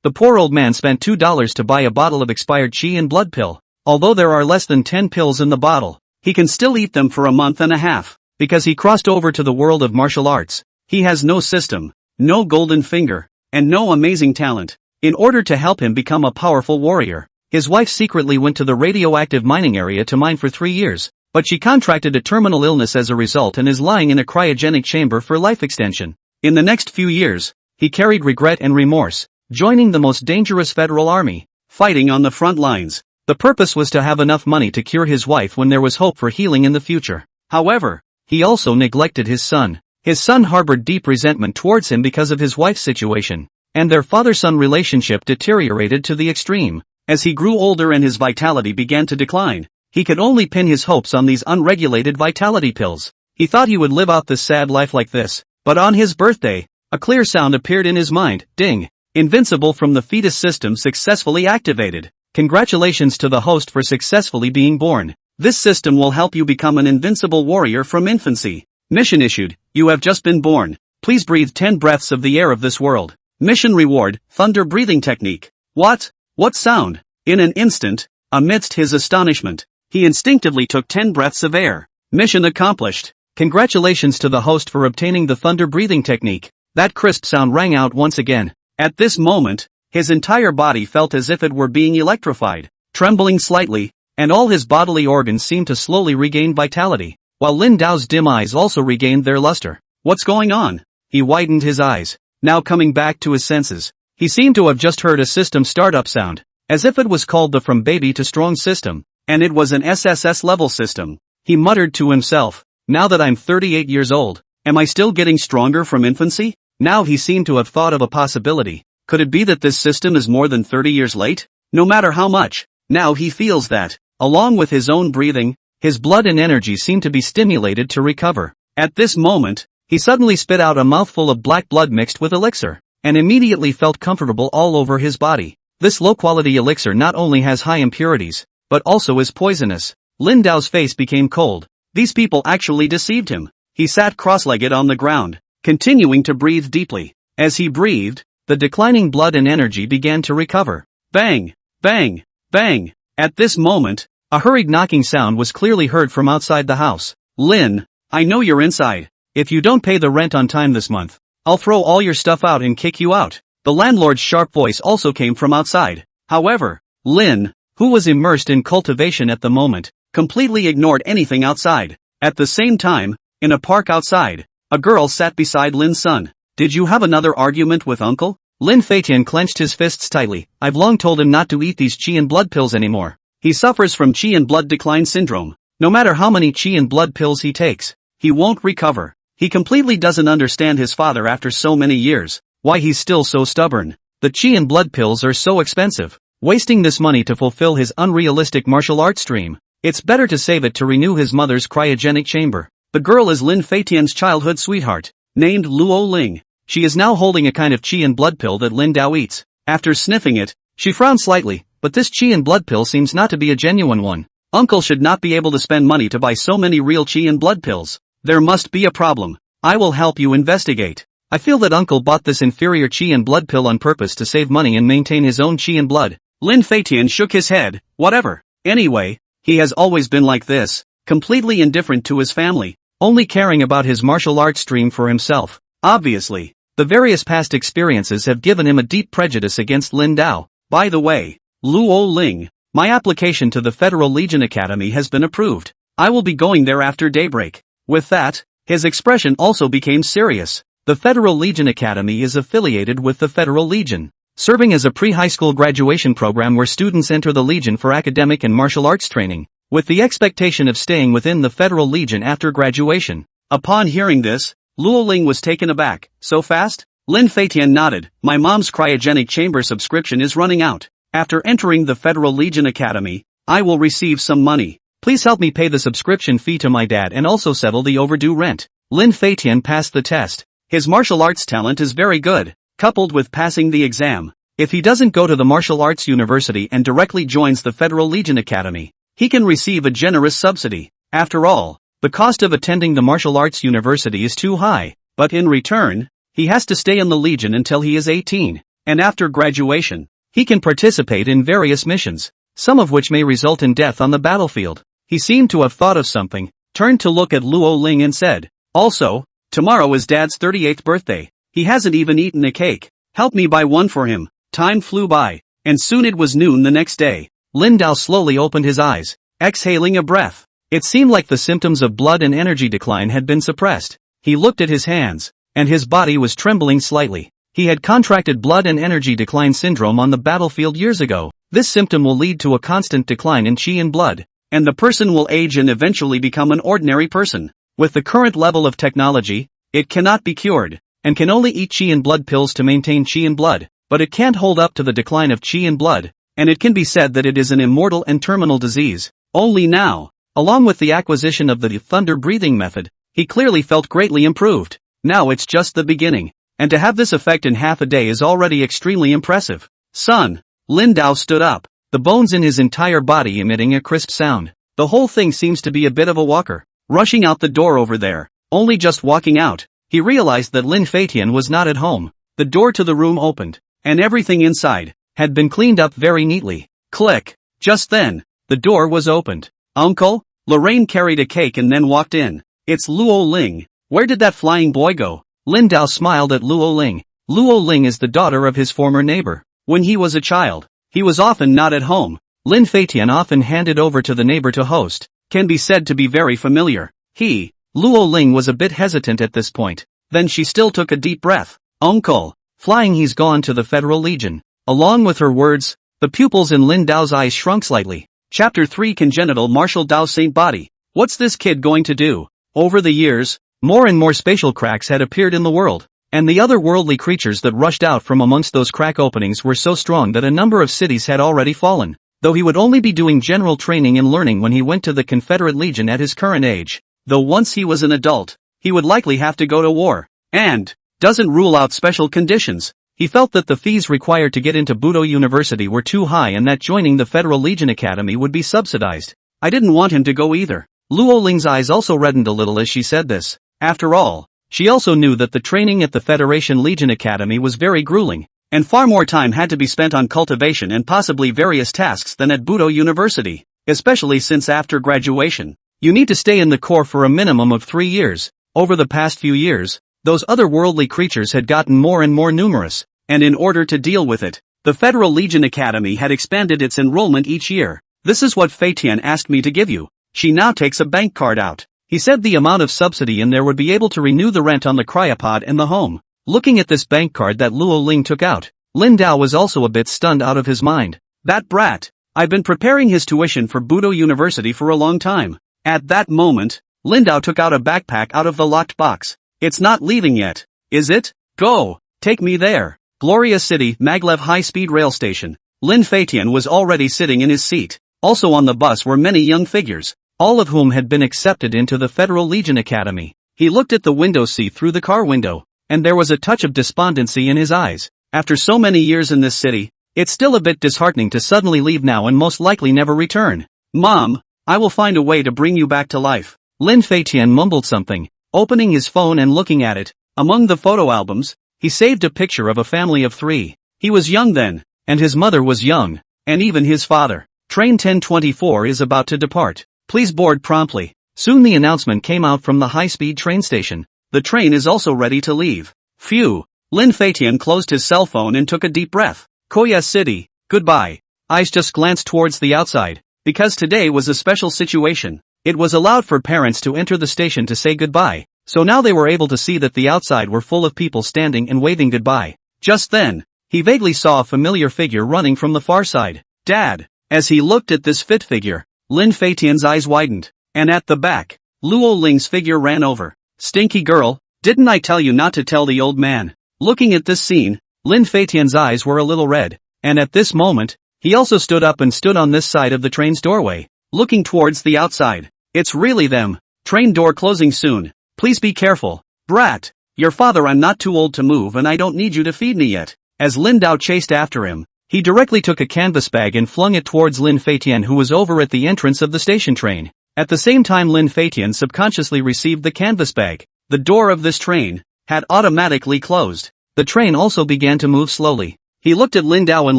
The poor old man spent $2 to buy a bottle of expired chi and blood pill. Although there are less than 10 pills in the bottle, he can still eat them for a month and a half. Because he crossed over to the world of martial arts, he has no system, no golden finger, and no amazing talent. In order to help him become a powerful warrior, his wife secretly went to the radioactive mining area to mine for 3 years, but she contracted a terminal illness as a result and is lying in a cryogenic chamber for life extension. In the next few years, he carried regret and remorse, joining the most dangerous federal army, fighting on the front lines. The purpose was to have enough money to cure his wife when there was hope for healing in the future. However, he also neglected his son. His son harbored deep resentment towards him because of his wife's situation, and their father-son relationship deteriorated to the extreme. As he grew older and his vitality began to decline, he could only pin his hopes on these unregulated vitality pills. He thought he would live out this sad life like this, but on his birthday, a clear sound appeared in his mind. Ding! Invincible from the fetus system successfully activated. Congratulations to the host for successfully being born. This system will help you become an invincible warrior from infancy. Mission issued, you have just been born. Please breathe 10 breaths of the air of this world. Mission reward, thunder breathing technique. What? What sound? In an instant, amidst his astonishment, he instinctively took 10 breaths of air. Mission accomplished. Congratulations to the host for obtaining the thunder breathing technique. That crisp sound rang out once again. At this moment, his entire body felt as if it were being electrified, trembling slightly, and all his bodily organs seemed to slowly regain vitality, while Lin Dao's dim eyes also regained their luster. What's going on? He widened his eyes, now coming back to his senses. He seemed to have just heard a system startup sound, as if it was called the From Baby to Strong system, and it was an SSS level system. He muttered to himself, now that I'm 38 years old, am I still getting stronger from infancy? Now he seemed to have thought of a possibility. Could it be that this system is more than 30 years late? No matter how much, now he feels that, along with his own breathing, his blood and energy seem to be stimulated to recover. At this moment, he suddenly spit out a mouthful of black blood mixed with elixir, and immediately felt comfortable all over his body. This low-quality elixir not only has high impurities, but also is poisonous. Lin Dao's face became cold. These people actually deceived him. He sat cross-legged on the ground, continuing to breathe deeply. As he breathed, the declining blood and energy began to recover. Bang! Bang! Bang! At this moment, a hurried knocking sound was clearly heard from outside the house. Lin, I know you're inside. If you don't pay the rent on time this month, I'll throw all your stuff out and kick you out. The landlord's sharp voice also came from outside. However, Lin, who was immersed in cultivation at the moment, completely ignored anything outside. At the same time, in a park outside, a girl sat beside Lin's son. Did you have another argument with uncle? Lin Feitian clenched his fists tightly. I've long told him not to eat these chi and blood pills anymore. He suffers from chi and blood decline syndrome. No matter how many chi and blood pills he takes, he won't recover. He completely doesn't understand his father after so many years, why he's still so stubborn. The chi and blood pills are so expensive. Wasting this money to fulfill his unrealistic martial arts dream. It's better to save it to renew his mother's cryogenic chamber. The girl is Lin Feitian's childhood sweetheart, named Luo Ling. She is now holding a kind of chi and blood pill that Lin Dao eats. After sniffing it, she frowned slightly, but this chi and blood pill seems not to be a genuine one. Uncle should not be able to spend money to buy so many real chi and blood pills. There must be a problem. I will help you investigate. I feel that uncle bought this inferior chi and blood pill on purpose to save money and maintain his own chi and blood. Lin Feitian shook his head. Whatever. Anyway, he has always been like this, completely indifferent to his family, only caring about his martial arts dream for himself. Obviously, the various past experiences have given him a deep prejudice against Lin Dao. By the way, Luo Ling, my application to the Federal Legion Academy has been approved. I will be going there after daybreak. With that, his expression also became serious. The Federal Legion Academy is affiliated with the Federal Legion, serving as a pre-high school graduation program where students enter the Legion for academic and martial arts training, with the expectation of staying within the Federal Legion after graduation. Upon hearing this, Luo Ling was taken aback. So fast? Lin Feitian nodded. My mom's cryogenic chamber subscription is running out. After entering the Federal Legion Academy, I will receive some money. Please help me pay the subscription fee to my dad and also settle the overdue rent. Lin Feitian passed the test. His martial arts talent is very good, coupled with passing the exam. If he doesn't go to the martial arts university and directly joins the Federal Legion Academy, he can receive a generous subsidy. After all, the cost of attending the martial arts university is too high, but in return, he has to stay in the Legion until he is 18. and after graduation, he can participate in various missions, some of which may result in death on the battlefield. He seemed to have thought of something, turned to look at Luo Ling and said, "Also, tomorrow is Dad's 38th birthday. He hasn't even eaten a cake. Help me buy one for him." Time flew by, and soon it was noon the next day. Lin Dao slowly opened his eyes, exhaling a breath. It seemed like the symptoms of blood and energy decline had been suppressed. He looked at his hands, and his body was trembling slightly. He had contracted blood and energy decline syndrome on the battlefield years ago. This symptom will lead to a constant decline in qi and blood, and the person will age and eventually become an ordinary person. With the current level of technology, it cannot be cured, and can only eat qi and blood pills to maintain qi and blood, but it can't hold up to the decline of qi and blood, and it can be said that it is an immortal and terminal disease. Only now, along with the acquisition of the thunder breathing method, he clearly felt greatly improved. Now it's just the beginning, and to have this effect in half a day is already extremely impressive. Son. Lin Dao stood up, the bones in his entire body emitting a crisp sound. The whole thing seems to be a bit of a walker. Rushing out the door over there, only just walking out, he realized that Lin Feitian was not at home. The door to the room opened, and everything inside had been cleaned up very neatly. Click. Just then, the door was opened. "Uncle?" Lorraine carried a cake and then walked in. "It's Luo Ling. Where did that flying boy go?" Lin Dao smiled at Luo Ling. Luo Ling is the daughter of his former neighbor. When he was a child, he was often not at home. Lin Feitian often handed over to the neighbor to host. Can be said to be very familiar. Luo Ling was a bit hesitant at this point. Then she still took a deep breath. "Uncle. Flying, he's gone to the Federal Legion." Along with her words, the pupils in Lin Dao's eyes shrunk slightly. Chapter 3 Congenital Martial Dao Saint Body. What's this kid going to do? Over the years, more and more spatial cracks had appeared in the world, and the otherworldly creatures that rushed out from amongst those crack openings were so strong that a number of cities had already fallen. Though he would only be doing general training and learning when he went to the Confederate Legion at his current age. Though once he was an adult, he would likely have to go to war. And doesn't rule out special conditions. He felt that the fees required to get into Budo University were too high and that joining the Federal Legion Academy would be subsidized. I didn't want him to go either. Luo Ling's eyes also reddened a little as she said this. After all, she also knew that the training at the Federation Legion Academy was very grueling, and far more time had to be spent on cultivation and possibly various tasks than at Budo University, especially since after graduation, you need to stay in the Corps for a minimum of 3 years. Over the past few years, those otherworldly creatures had gotten more and more numerous, and in order to deal with it, the Federal Legion Academy had expanded its enrollment each year. "This is what Feitian asked me to give you." She now takes a bank card out. He said the amount of subsidy in there would be able to renew the rent on the cryopod and the home. Looking at this bank card that Luo Ling took out, Lin Dao was also a bit stunned out of his mind. That brat! I've been preparing his tuition for Budo University for a long time. At that moment, Lin Dao took out a backpack out of the locked box. "It's not leaving yet, is it? Go! Take me there." Gloria City, Maglev High-Speed Rail Station. Lin Feitian was already sitting in his seat. Also on the bus were many young figures, all of whom had been accepted into the Federal Legion Academy. He looked at the window seat through the car window, and there was a touch of despondency in his eyes. After so many years in this city, it's still a bit disheartening to suddenly leave now and most likely never return. "Mom, I will find a way to bring you back to life." Lin Feitian mumbled something, opening his phone and looking at it. Among the photo albums, he saved a picture of a family of 3. He was young then, and his mother was young, and even his father. Train 1024 is about to depart. Please board promptly. Soon the announcement came out from the high-speed train station. The train is also ready to leave. Phew. Lin Feitian closed his cell phone and took a deep breath. Koya City, goodbye. Eyes just glanced towards the outside. Because today was a special situation, it was allowed for parents to enter the station to say goodbye, so now they were able to see that the outside were full of people standing and waving goodbye. Just then, he vaguely saw a familiar figure running from the far side. Dad! As he looked at this fit figure, Lin Feitian's eyes widened, and at the back, Luo Ling's figure ran over. Stinky girl, didn't I tell you not to tell the old man? Looking at this scene, Lin Feitian's eyes were a little red, and at this moment, he also stood up and stood on this side of the train's doorway, looking towards the outside. It's really them. Train door closing soon. Please be careful. Brat. Your father, I'm not too old to move and I don't need you to feed me yet. As Lin Dao chased after him, he directly took a canvas bag and flung it towards Lin Feitian, who was over at the entrance of the station train. At the same time, Lin Feitian subconsciously received the canvas bag. The door of this train had automatically closed. The train also began to move slowly. He looked at Lin Dao and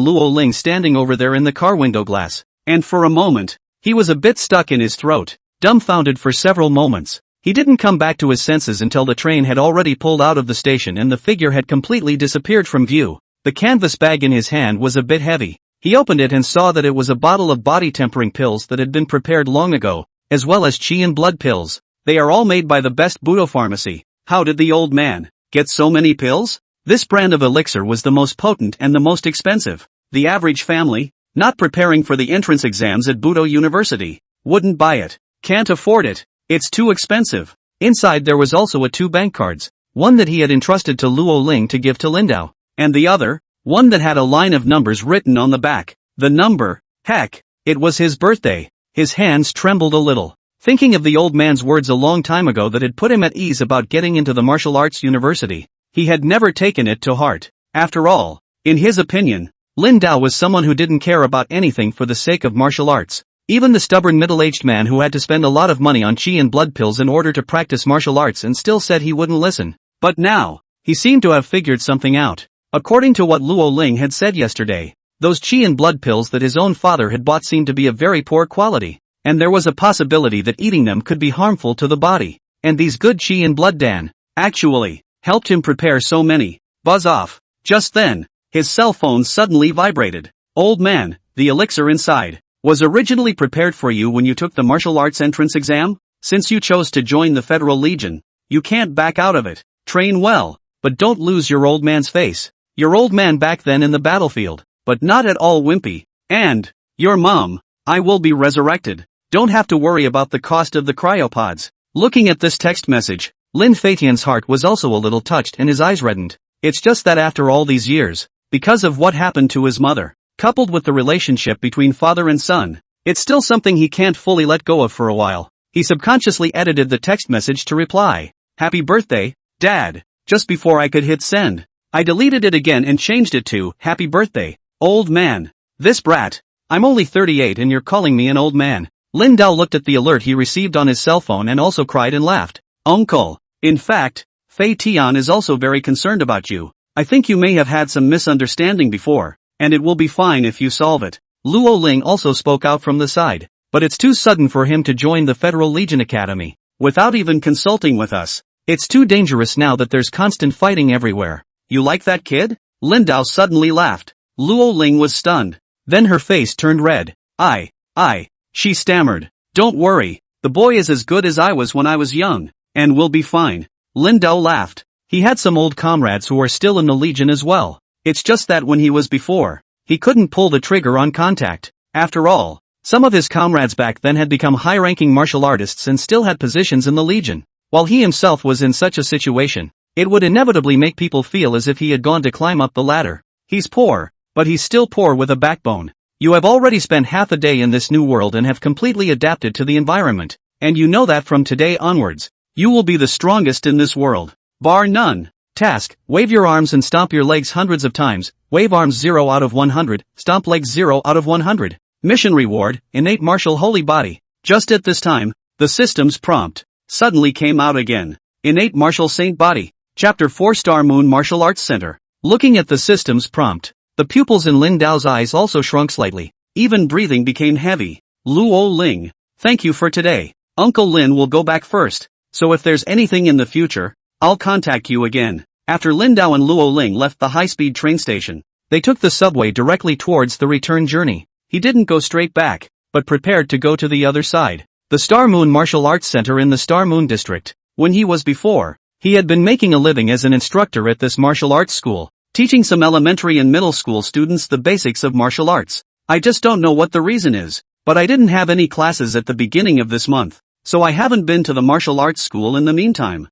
Luo Ling standing over there in the car window glass, and for a moment, he was a bit stuck in his throat, dumbfounded for several moments. He didn't come back to his senses until the train had already pulled out of the station and the figure had completely disappeared from view. The canvas bag in his hand was a bit heavy. He opened it and saw that it was a bottle of body-tempering pills that had been prepared long ago, as well as qi and blood pills. They are all made by the best Budo pharmacy. How did the old man get so many pills? This brand of elixir was the most potent and the most expensive. The average family, not preparing for the entrance exams at Budo University, wouldn't buy it. Can't afford it. It's too expensive. Inside there was also a 2 bank cards, one that he had entrusted to Luo Ling to give to Lin Dao, and the other, one that had a line of numbers written on the back. The number, heck, it was his birthday. His hands trembled a little, thinking of the old man's words a long time ago that had put him at ease about getting into the martial arts university. He had never taken it to heart. After all, in his opinion, Lin Dao was someone who didn't care about anything for the sake of martial arts. Even the stubborn middle-aged man who had to spend a lot of money on qi and blood pills in order to practice martial arts and still said he wouldn't listen. But now, he seemed to have figured something out. According to what Luo Ling had said yesterday, those qi and blood pills that his own father had bought seemed to be of very poor quality, and there was a possibility that eating them could be harmful to the body. And these good qi and blood dan, actually, helped him prepare so many. Buzz off. Just then, his cell phone suddenly vibrated. Old man, the elixir inside was originally prepared for you when you took the martial arts entrance exam? Since you chose to join the Federal Legion, you can't back out of it. Train well, but don't lose your old man's face. Your old man back then in the battlefield, but not at all wimpy. And, your mom, I will be resurrected. Don't have to worry about the cost of the cryopods. Looking at this text message, Lin Feitian's heart was also a little touched and his eyes reddened. It's just that after all these years, because of what happened to his mother, coupled with the relationship between father and son, it's still something he can't fully let go of for a while. He subconsciously edited the text message to reply, "Happy birthday, Dad," just before I could hit send. I deleted it again and changed it to, "Happy birthday, old man." This brat. I'm only 38 and you're calling me an old man. Lin Dao looked at the alert he received on his cell phone and also cried and laughed. Uncle. In fact, Fei Tian is also very concerned about you. I think you may have had some misunderstanding before, and it will be fine if you solve it. Luo Ling also spoke out from the side, but it's too sudden for him to join the Federal Legion Academy, without even consulting with us. It's too dangerous now that there's constant fighting everywhere. You like that kid? Lin Dao suddenly laughed. Luo Ling was stunned. Then her face turned red. She stammered. Don't worry, the boy is as good as I was when I was young, and will be fine. Lin Dao laughed. He had some old comrades who are still in the Legion as well. It's just that when he was before, he couldn't pull the trigger on contact. After all, some of his comrades back then had become high-ranking martial artists and still had positions in the Legion. While he himself was in such a situation, it would inevitably make people feel as if he had gone to climb up the ladder. He's poor, but he's still poor with a backbone. You have already spent half a day in this new world and have completely adapted to the environment, and you know that from today onwards, you will be the strongest in this world. Bar none. Task, wave your arms and stomp your legs hundreds of times. Wave arms 0 out of 100, stomp legs 0 out of 100. Mission reward, innate martial holy body. Just at this time, the system's prompt suddenly came out again. Innate martial saint body. Chapter 4 Star Moon Martial Arts Center. Looking at the system's prompt, the pupils in Lin Dao's eyes also shrunk slightly. Even breathing became heavy. Luo Ling, thank you for today. Uncle Lin will go back first, so if there's anything in the future, I'll contact you again. After Lin Dao and Luo Ling left the high-speed train station, they took the subway directly towards the return journey. He didn't go straight back, but prepared to go to the other side. The Star Moon Martial Arts Center in the Star Moon District. When he was before, he had been making a living as an instructor at this martial arts school, teaching some elementary and middle school students the basics of martial arts. I just don't know what the reason is, but I didn't have any classes at the beginning of this month, so I haven't been to the martial arts school in the meantime.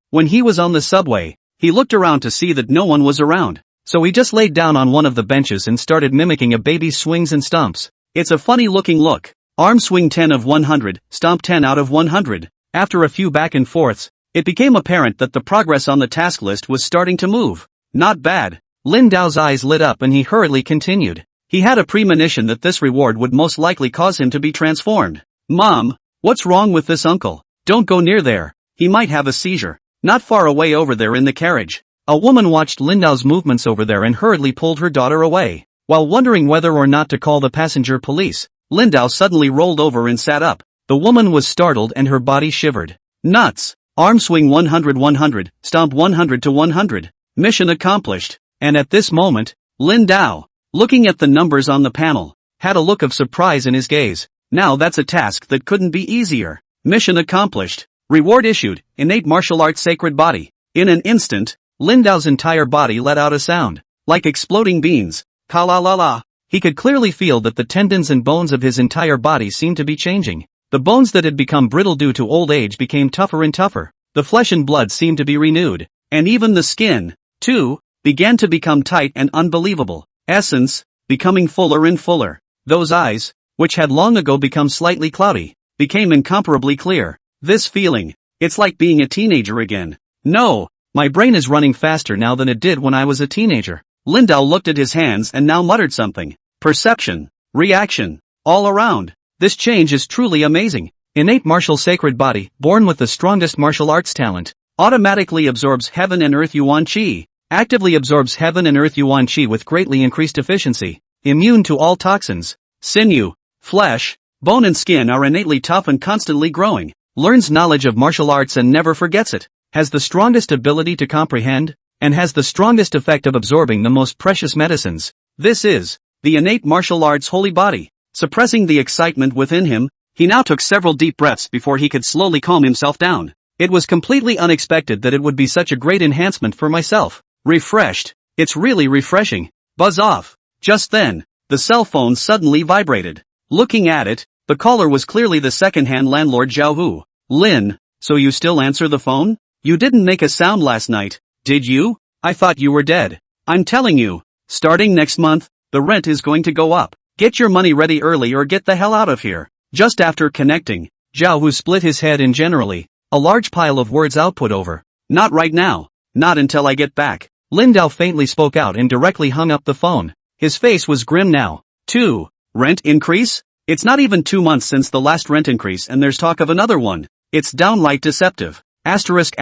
When he was on the subway, he looked around to see that no one was around, so he just laid down on one of the benches and started mimicking a baby's swings and stomps. It's a funny looking look. Arm swing 10 of 100, stomp 10 out of 100. After a few back and forths, it became apparent that the progress on the task list was starting to move. Not bad. Lin Dao's eyes lit up and he hurriedly continued. He had a premonition that this reward would most likely cause him to be transformed. Mom, what's wrong with this uncle? Don't go near there. He might have a seizure. Not far away over there in the carriage. A woman watched Lin Dao's movements over there and hurriedly pulled her daughter away. While wondering whether or not to call the passenger police, Lin Dao suddenly rolled over and sat up. The woman was startled and her body shivered. Nuts! Arm swing 100-100, stomp 100 to 100. Mission accomplished. And at this moment, Lin Dao, looking at the numbers on the panel, had a look of surprise in his gaze. Now that's a task that couldn't be easier. Mission accomplished. Reward issued, innate martial arts sacred body. In an instant, Lin Dao's entire body let out a sound, like exploding beans. Ka la la la. He could clearly feel that the tendons and bones of his entire body seemed to be changing. The bones that had become brittle due to old age became tougher and tougher. The flesh and blood seemed to be renewed. And even the skin, too, began to become tight and unbelievable. Essence, becoming fuller and fuller. Those eyes, which had long ago become slightly cloudy, became incomparably clear. This feeling, it's like being a teenager again. No, my brain is running faster now than it did when I was a teenager. Lin Dao looked at his hands and now muttered something. Perception, reaction, all around. This change is truly amazing. Innate martial sacred body, born with the strongest martial arts talent, automatically absorbs heaven and earth yuan qi, actively absorbs heaven and earth yuan qi with greatly increased efficiency, immune to all toxins. Sinew, flesh, bone and skin are innately tough and constantly growing. Learns knowledge of martial arts and never forgets it, has the strongest ability to comprehend, and has the strongest effect of absorbing the most precious medicines. This is the innate martial arts holy body. Suppressing the excitement within him, he now took several deep breaths before he could slowly calm himself down. It was completely unexpected that it would be such a great enhancement for myself. Refreshed. It's really refreshing. Buzz off. Just then, the cell phone suddenly vibrated. Looking at it, the caller was clearly the second-hand landlord Zhao Hu. Lin, so you still answer the phone? You didn't make a sound last night, did you? I thought you were dead. I'm telling you, starting next month, the rent is going to go up. Get your money ready early or get the hell out of here. Just after connecting, Zhao Hu split his head and generally, a large pile of words output over. Not right now. Not until I get back. Lin Dao faintly spoke out and directly hung up the phone. His face was grim now. 2. Rent increase? It's not even 2 months since the last rent increase and there's talk of another one. It's downright deceptive. Asterisk.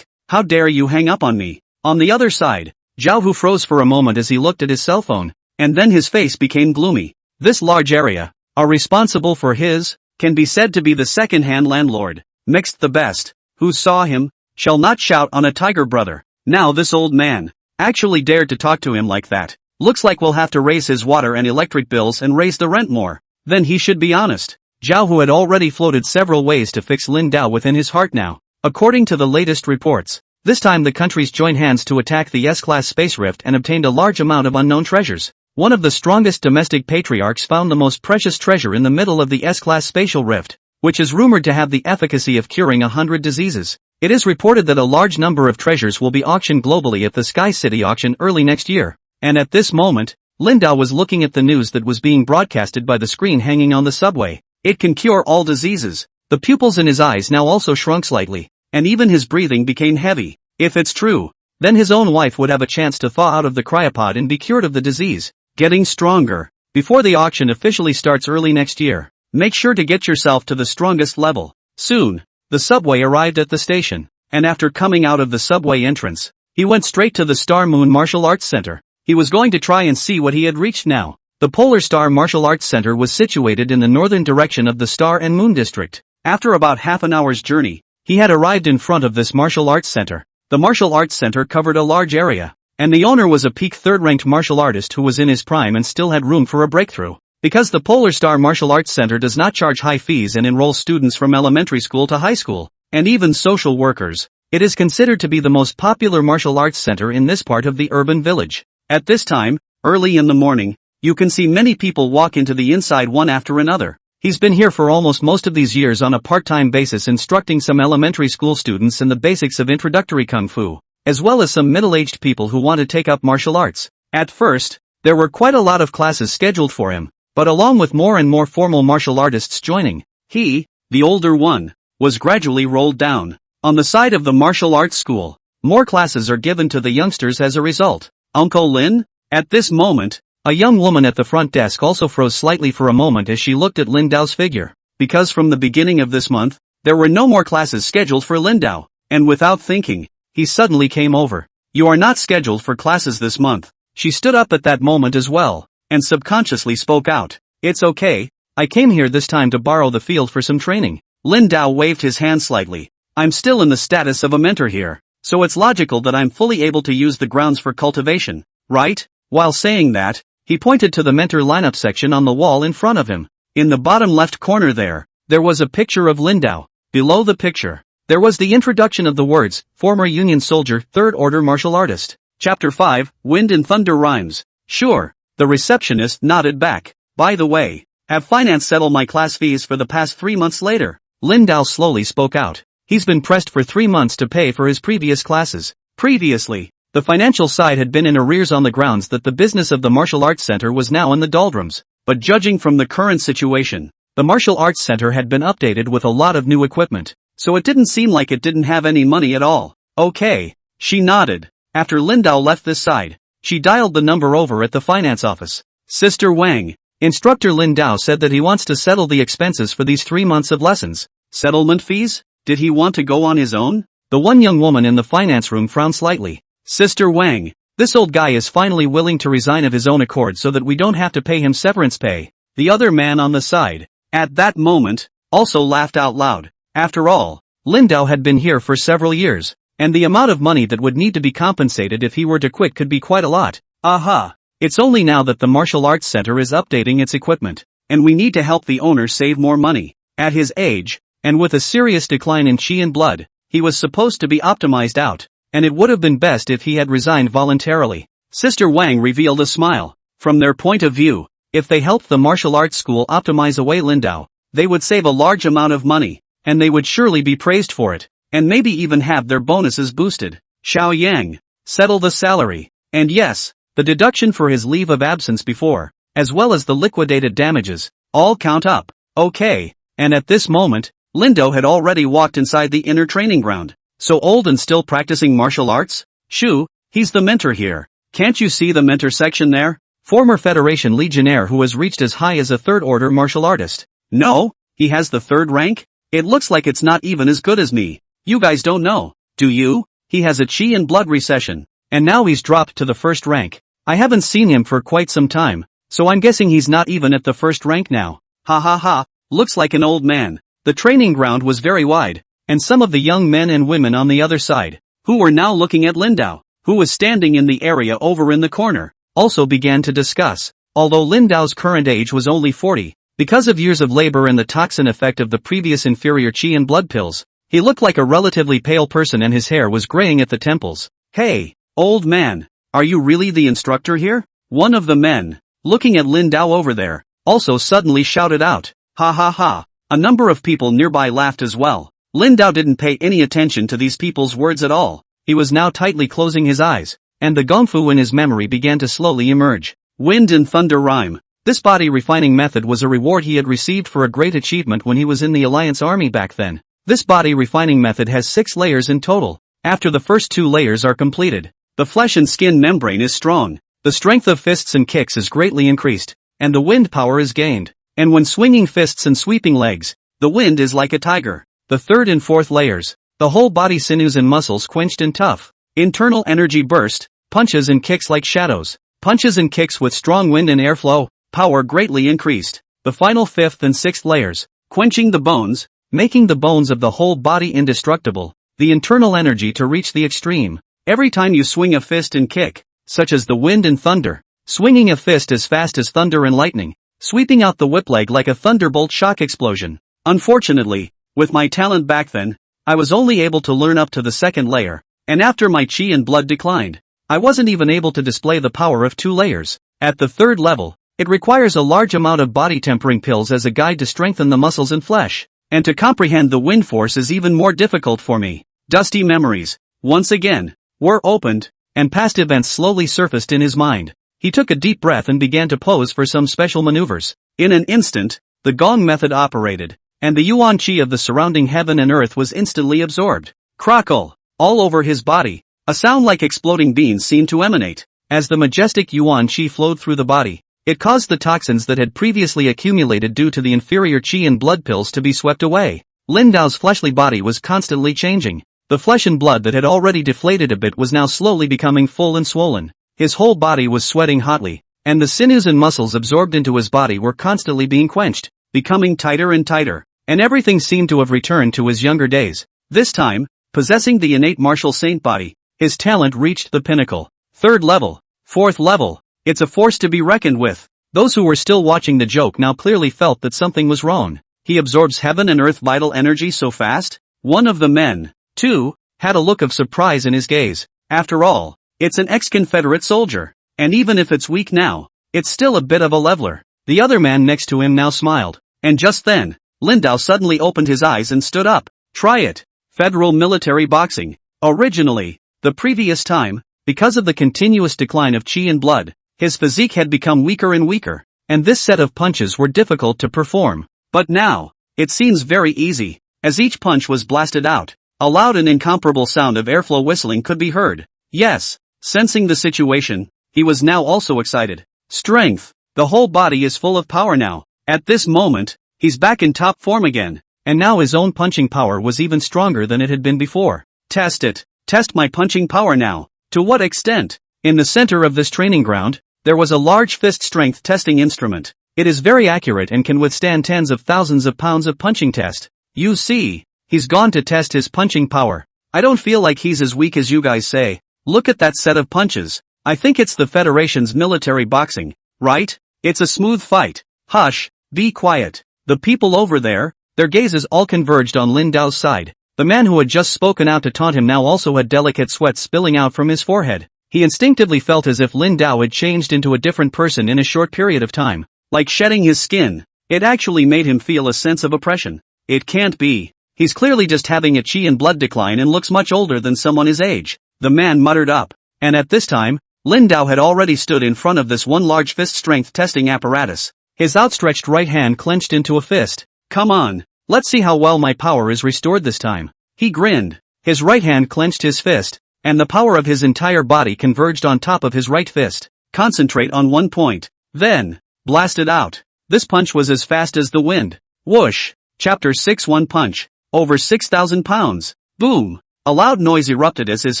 How dare you hang up on me? On the other side, Zhao Hu froze for a moment as he looked at his cell phone, and then his face became gloomy. This large area, are responsible for his, can be said to be the second-hand landlord. Mixed the best. Who saw him, shall not shout on a tiger brother. Now this old man, actually dared to talk to him like that. Looks like we'll have to raise his water and electric bills and raise the rent more. Then he should be honest. Zhao Hu had already floated several ways to fix Lin Dao within his heart now. According to the latest reports, this time the countries joined hands to attack the S-class space rift and obtained a large amount of unknown treasures. One of the strongest domestic patriarchs found the most precious treasure in the middle of the S-class spatial rift, which is rumored to have the efficacy of curing 100 diseases. It is reported that a large number of treasures will be auctioned globally at the Sky City auction early next year. And at this moment, Lin Dao was looking at the news that was being broadcasted by the screen hanging on the subway. It can cure all diseases. The pupils in his eyes now also shrunk slightly, and even his breathing became heavy. If it's true, then his own wife would have a chance to thaw out of the cryopod and be cured of the disease. Getting stronger. Before the auction officially starts early next year, make sure to get yourself to the strongest level. Soon, the subway arrived at the station, and after coming out of the subway entrance, he went straight to the Star Moon Martial Arts Center. He was going to try and see what he had reached now. The Polar Star Martial Arts Center was situated in the northern direction of the Star and Moon District. After about half an hour's journey, he had arrived in front of this martial arts center. The martial arts center covered a large area, and the owner was a peak third-ranked martial artist who was in his prime and still had room for a breakthrough. Because the Polar Star Martial Arts Center does not charge high fees and enrolls students from elementary school to high school, and even social workers, it is considered to be the most popular martial arts center in this part of the urban village. At this time, early in the morning, you can see many people walk into the inside one after another. He's been here for almost most of these years on a part-time basis instructing some elementary school students in the basics of introductory kung fu, as well as some middle-aged people who want to take up martial arts. At first, there were quite a lot of classes scheduled for him, but along with more and more formal martial artists joining, he, the older one, was gradually rolled down. On the side of the martial arts school, more classes are given to the youngsters as a result. Uncle Lin? At this moment, a young woman at the front desk also froze slightly for a moment as she looked at Lin Dao's figure, because from the beginning of this month, there were no more classes scheduled for Lin Dao, and without thinking, he suddenly came over. You are not scheduled for classes this month. She stood up at that moment as well, and subconsciously spoke out. It's okay, I came here this time to borrow the field for some training. Lin Dao waved his hand slightly. I'm still in the status of a mentor here, so it's logical that I'm fully able to use the grounds for cultivation, right? While saying that, he pointed to the mentor lineup section on the wall in front of him. In the bottom left corner there was a picture of Lin Dao. Below the picture, there was the introduction of the words, former Union soldier, third order martial artist. Chapter 5, Wind and Thunder Rhymes. Sure, the receptionist nodded back. By the way, have finance settle my class fees for the past 3 months later? Lin Dao slowly spoke out. He's been pressed for 3 months to pay for his previous classes. Previously, the financial side had been in arrears on the grounds that the business of the martial arts center was now in the doldrums. But judging from the current situation, the martial arts center had been updated with a lot of new equipment, so it didn't seem like it didn't have any money at all. Okay, she nodded. After Lin Dao left this side, she dialed the number over at the finance office. Sister Wang, Instructor Lin Dao said that he wants to settle the expenses for these 3 months of lessons. Settlement fees? Did he want to go on his own? The one young woman in the finance room frowned slightly. Sister Wang, this old guy is finally willing to resign of his own accord so that we don't have to pay him severance pay. The other man on the side, at that moment, also laughed out loud. After all, Lin Dao had been here for several years, and the amount of money that would need to be compensated if he were to quit could be quite a lot. Aha! It's only now that the martial arts center is updating its equipment, and we need to help the owner save more money. At his age, and with a serious decline in qi and blood, he was supposed to be optimized out, and it would have been best if he had resigned voluntarily. Sister Wang revealed a smile. From their point of view, if they helped the martial arts school optimize away Lin Dao, they would save a large amount of money, and they would surely be praised for it, and maybe even have their bonuses boosted. Xiao Yang, settle the salary, and yes, the deduction for his leave of absence before, as well as the liquidated damages, all count up. Okay, and at this moment, Lin Dao had already walked inside the inner training ground. So old and still practicing martial arts? Shu, he's the mentor here. Can't you see the mentor section there? Former Federation Legionnaire who has reached as high as a third order martial artist. No, he has the third rank? It looks like it's not even as good as me. You guys don't know, do you? He has a chi and blood recession, and now he's dropped to the first rank. I haven't seen him for quite some time, so I'm guessing he's not even at the first rank now. Ha ha ha, looks like an old man. The training ground was very wide, and some of the young men and women on the other side, who were now looking at Lin Dao, who was standing in the area over in the corner, also began to discuss. Although Lin Dao's current age was only 40, because of years of labor and the toxin effect of the previous inferior qi and blood pills, he looked like a relatively pale person and his hair was graying at the temples. Hey, old man, are you really the instructor here? One of the men, looking at Lin Dao over there, also suddenly shouted out. Ha ha ha. A number of people nearby laughed as well. Lin Dao didn't pay any attention to these people's words at all. He was now tightly closing his eyes, and the gongfu in his memory began to slowly emerge. Wind and thunder rhyme. This body refining method was a reward he had received for a great achievement when he was in the Alliance Army back then. This body refining method has 6 layers in total. After the first 2 layers are completed, the flesh and skin membrane is strong, the strength of fists and kicks is greatly increased, and the wind power is gained. And when swinging fists and sweeping legs, the wind is like a tiger. The 3rd and 4th layers, the whole body sinews and muscles quenched and tough. Internal energy burst, punches and kicks like shadows. Punches and kicks with strong wind and airflow, power greatly increased. The final 5th and 6th layers, quenching the bones, making the bones of the whole body indestructible. The internal energy to reach the extreme. Every time you swing a fist and kick, such as the wind and thunder, swinging a fist as fast as thunder and lightning, sweeping out the whip leg like a thunderbolt shock explosion. Unfortunately, with my talent back then, I was only able to learn up to the 2nd layer, and after my chi and blood declined, I wasn't even able to display the power of 2 layers. At the 3rd level, it requires a large amount of body tempering pills as a guide to strengthen the muscles and flesh, and to comprehend the wind force is even more difficult for me. Dusty memories, once again, were opened, and past events slowly surfaced in his mind. He took a deep breath and began to pose for some special maneuvers. In an instant, the gong method operated, and the yuan qi of the surrounding heaven and earth was instantly absorbed. Crackle! All over his body, a sound like exploding beans seemed to emanate. As the majestic yuan qi flowed through the body, it caused the toxins that had previously accumulated due to the inferior qi and blood pills to be swept away. Lin Dao's fleshly body was constantly changing. The flesh and blood that had already deflated a bit was now slowly becoming full and swollen. His whole body was sweating hotly, and the sinews and muscles absorbed into his body were constantly being quenched, becoming tighter and tighter, and everything seemed to have returned to his younger days. This time, possessing the innate martial saint body, his talent reached the pinnacle. 3rd level, 4th level. It's a force to be reckoned with. Those who were still watching the joke now clearly felt that something was wrong. He absorbs heaven and earth vital energy so fast? One of the men, too, had a look of surprise in his gaze. After all, it's an ex-Confederate soldier, and even if it's weak now, it's still a bit of a leveler. The other man next to him now smiled, and just then, Lindau suddenly opened his eyes and stood up. Try it. Federal military boxing. Originally, the previous time, because of the continuous decline of chi and blood, his physique had become weaker and weaker, and this set of punches were difficult to perform. But now, it seems very easy. As each punch was blasted out, a loud and incomparable sound of airflow whistling could be heard. Yes, sensing the situation, he was now also excited. Strength. The whole body is full of power now. At this moment, he's back in top form again, and now his own punching power was even stronger than it had been before. Test it. Test my punching power now. To what extent? In the center of this training ground, there was a large fist strength testing instrument. It is very accurate and can withstand tens of thousands of pounds of punching test. You see, he's gone to test his punching power. I don't feel like he's as weak as you guys say. Look at that set of punches. I think it's the Federation's military boxing, right? It's a smooth fight. Hush, be quiet. The people over there, their gazes all converged on Lindau's side. The man who had just spoken out to taunt him now also had delicate sweat spilling out from his forehead. He instinctively felt as if Lindau had changed into a different person in a short period of time. Like shedding his skin. It actually made him feel a sense of oppression. It can't be. He's clearly just having a chi and blood decline and looks much older than someone his age. The man muttered up. And at this time, Lindau had already stood in front of this one large fist strength testing apparatus. His outstretched right hand clenched into a fist. Come on, let's see how well my power is restored this time. He grinned. His right hand clenched his fist, and the power of his entire body converged on top of his right fist. Concentrate on one point. Then, blast it out. This punch was as fast as the wind. Whoosh. Chapter 6 One punch. Over 6,000 pounds. Boom. A loud noise erupted as his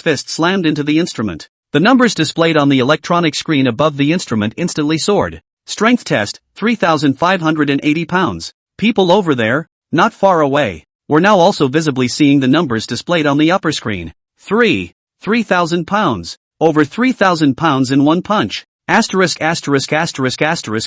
fist slammed into the instrument. The numbers displayed on the electronic screen above the instrument instantly soared. Strength test, 3,580 pounds. People over there, not far away, were now also visibly seeing the numbers displayed on the upper screen. 3,000 pounds. Over 3,000 pounds in one punch. Asterisk.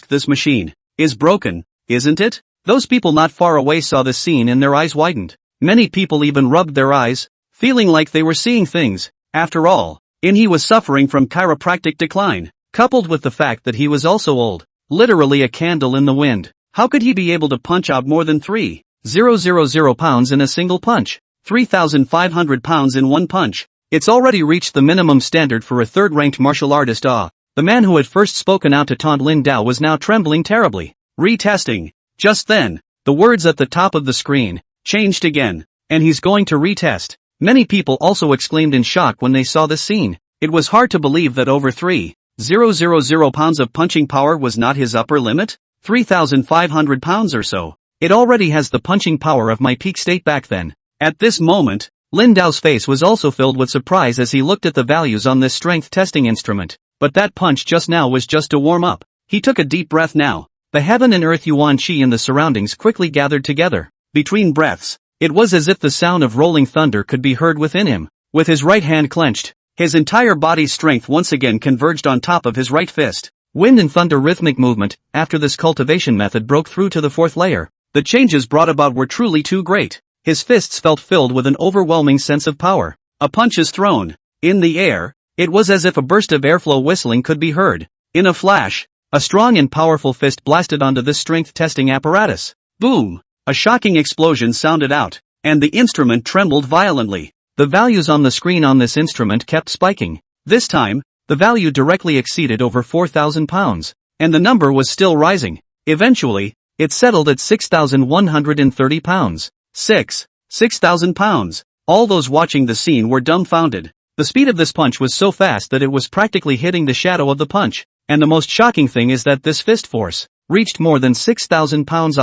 This machine is broken, isn't it? Those people not far away saw the scene and their eyes widened. Many people even rubbed their eyes, feeling like they were seeing things. After all, he was suffering from chiropractic decline, coupled with the fact that he was also old. Literally a candle in the wind. How could he be able to punch out more than 3,000 pounds in a single punch? 3,500 pounds in one punch. It's already reached the minimum standard for a third-ranked martial artist. The man who had first spoken out to taunt Lindau was now trembling terribly. Retesting. Just then, the words at the top of the screen changed again. And he's going to retest. Many people also exclaimed in shock when they saw this scene. It was hard to believe that over 3,000 pounds of punching power was not his upper limit. 3,500 pounds or so. It already has the punching power of my peak state back then. At this moment, Lindau's face was also filled with surprise as he looked at the values on this strength testing instrument. But that punch just now was just to warm up. He took a deep breath now. The heaven and earth yuan chi in the surroundings quickly gathered together. Between breaths, it was as if the sound of rolling thunder could be heard within him. With his right hand clenched, his entire body's strength once again converged on top of his right fist. Wind and thunder rhythmic movement. After this cultivation method broke through to the fourth layer, the changes brought about were truly too great. His fists felt filled with an overwhelming sense of power. A punch is thrown. In the air, it was as if a burst of airflow whistling could be heard. In a flash, a strong and powerful fist blasted onto this strength testing apparatus. Boom! A shocking explosion sounded out, and the instrument trembled violently. The values on the screen on this instrument kept spiking. This time, the value directly exceeded over 4,000 pounds, and the number was still rising. Eventually, it settled at 6,130 pounds. 6,000 pounds. All those watching the scene were dumbfounded. The speed of this punch was so fast that it was practically hitting the shadow of the punch, and the most shocking thing is that this fist force reached more than 6,000 pounds.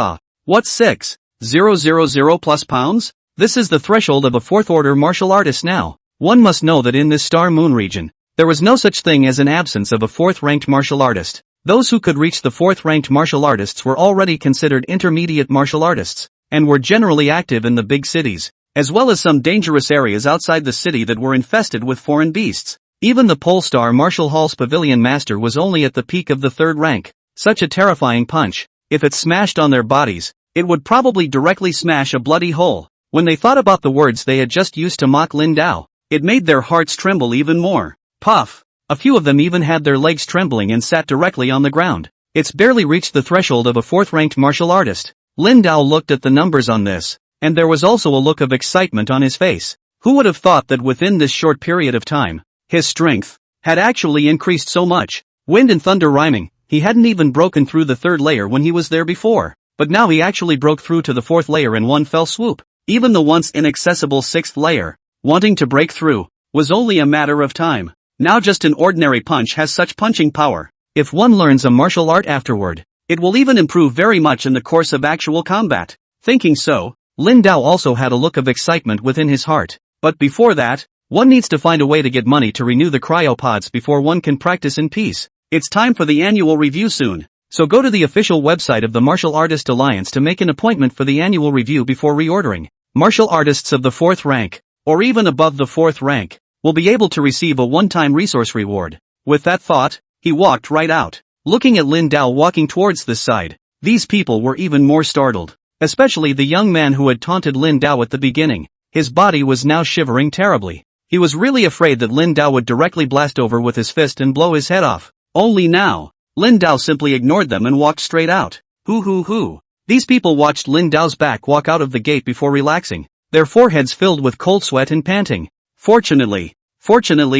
What's 6,000 plus pounds? This is the threshold of a fourth-order martial artist now. One must know that in this Star Moon region, there was no such thing as an absence of a fourth-ranked martial artist. Those who could reach the fourth-ranked martial artists were already considered intermediate martial artists, and were generally active in the big cities, as well as some dangerous areas outside the city that were infested with foreign beasts. Even the Polestar Martial Hall's pavilion master was only at the peak of the third rank. Such a terrifying punch, if it smashed on their bodies, it would probably directly smash a bloody hole. When they thought about the words they had just used to mock Lin Dao, it made their hearts tremble even more. Puff! A few of them even had their legs trembling and sat directly on the ground. It's barely reached the threshold of a fourth-ranked martial artist. Lin Dao looked at the numbers on this, and there was also a look of excitement on his face. Who would have thought that within this short period of time, his strength had actually increased so much? Wind and thunder rhyming, he hadn't even broken through the third layer when he was there before, but now he actually broke through to the fourth layer in one fell swoop. Even the once inaccessible sixth layer, wanting to break through, was only a matter of time. Now just an ordinary punch has such punching power. If one learns a martial art afterward, it will even improve very much in the course of actual combat. Thinking so, Lin Dao also had a look of excitement within his heart. But before that, one needs to find a way to get money to renew the cryopods before one can practice in peace. It's time for the annual review soon. So go to the official website of the Martial Artist Alliance to make an appointment for the annual review before reordering. Martial artists of the fourth rank, or even above the fourth rank, will be able to receive a one-time resource reward. With that thought, he walked right out. Looking at Lin Dao walking towards this side, these people were even more startled. Especially the young man who had taunted Lin Dao at the beginning. His body was now shivering terribly. He was really afraid that Lin Dao would directly blast over with his fist and blow his head off. Only now, Lin Dao simply ignored them and walked straight out. Hoo. These people watched Lin Dao's back walk out of the gate before relaxing, their foreheads filled with cold sweat and panting. Fortunately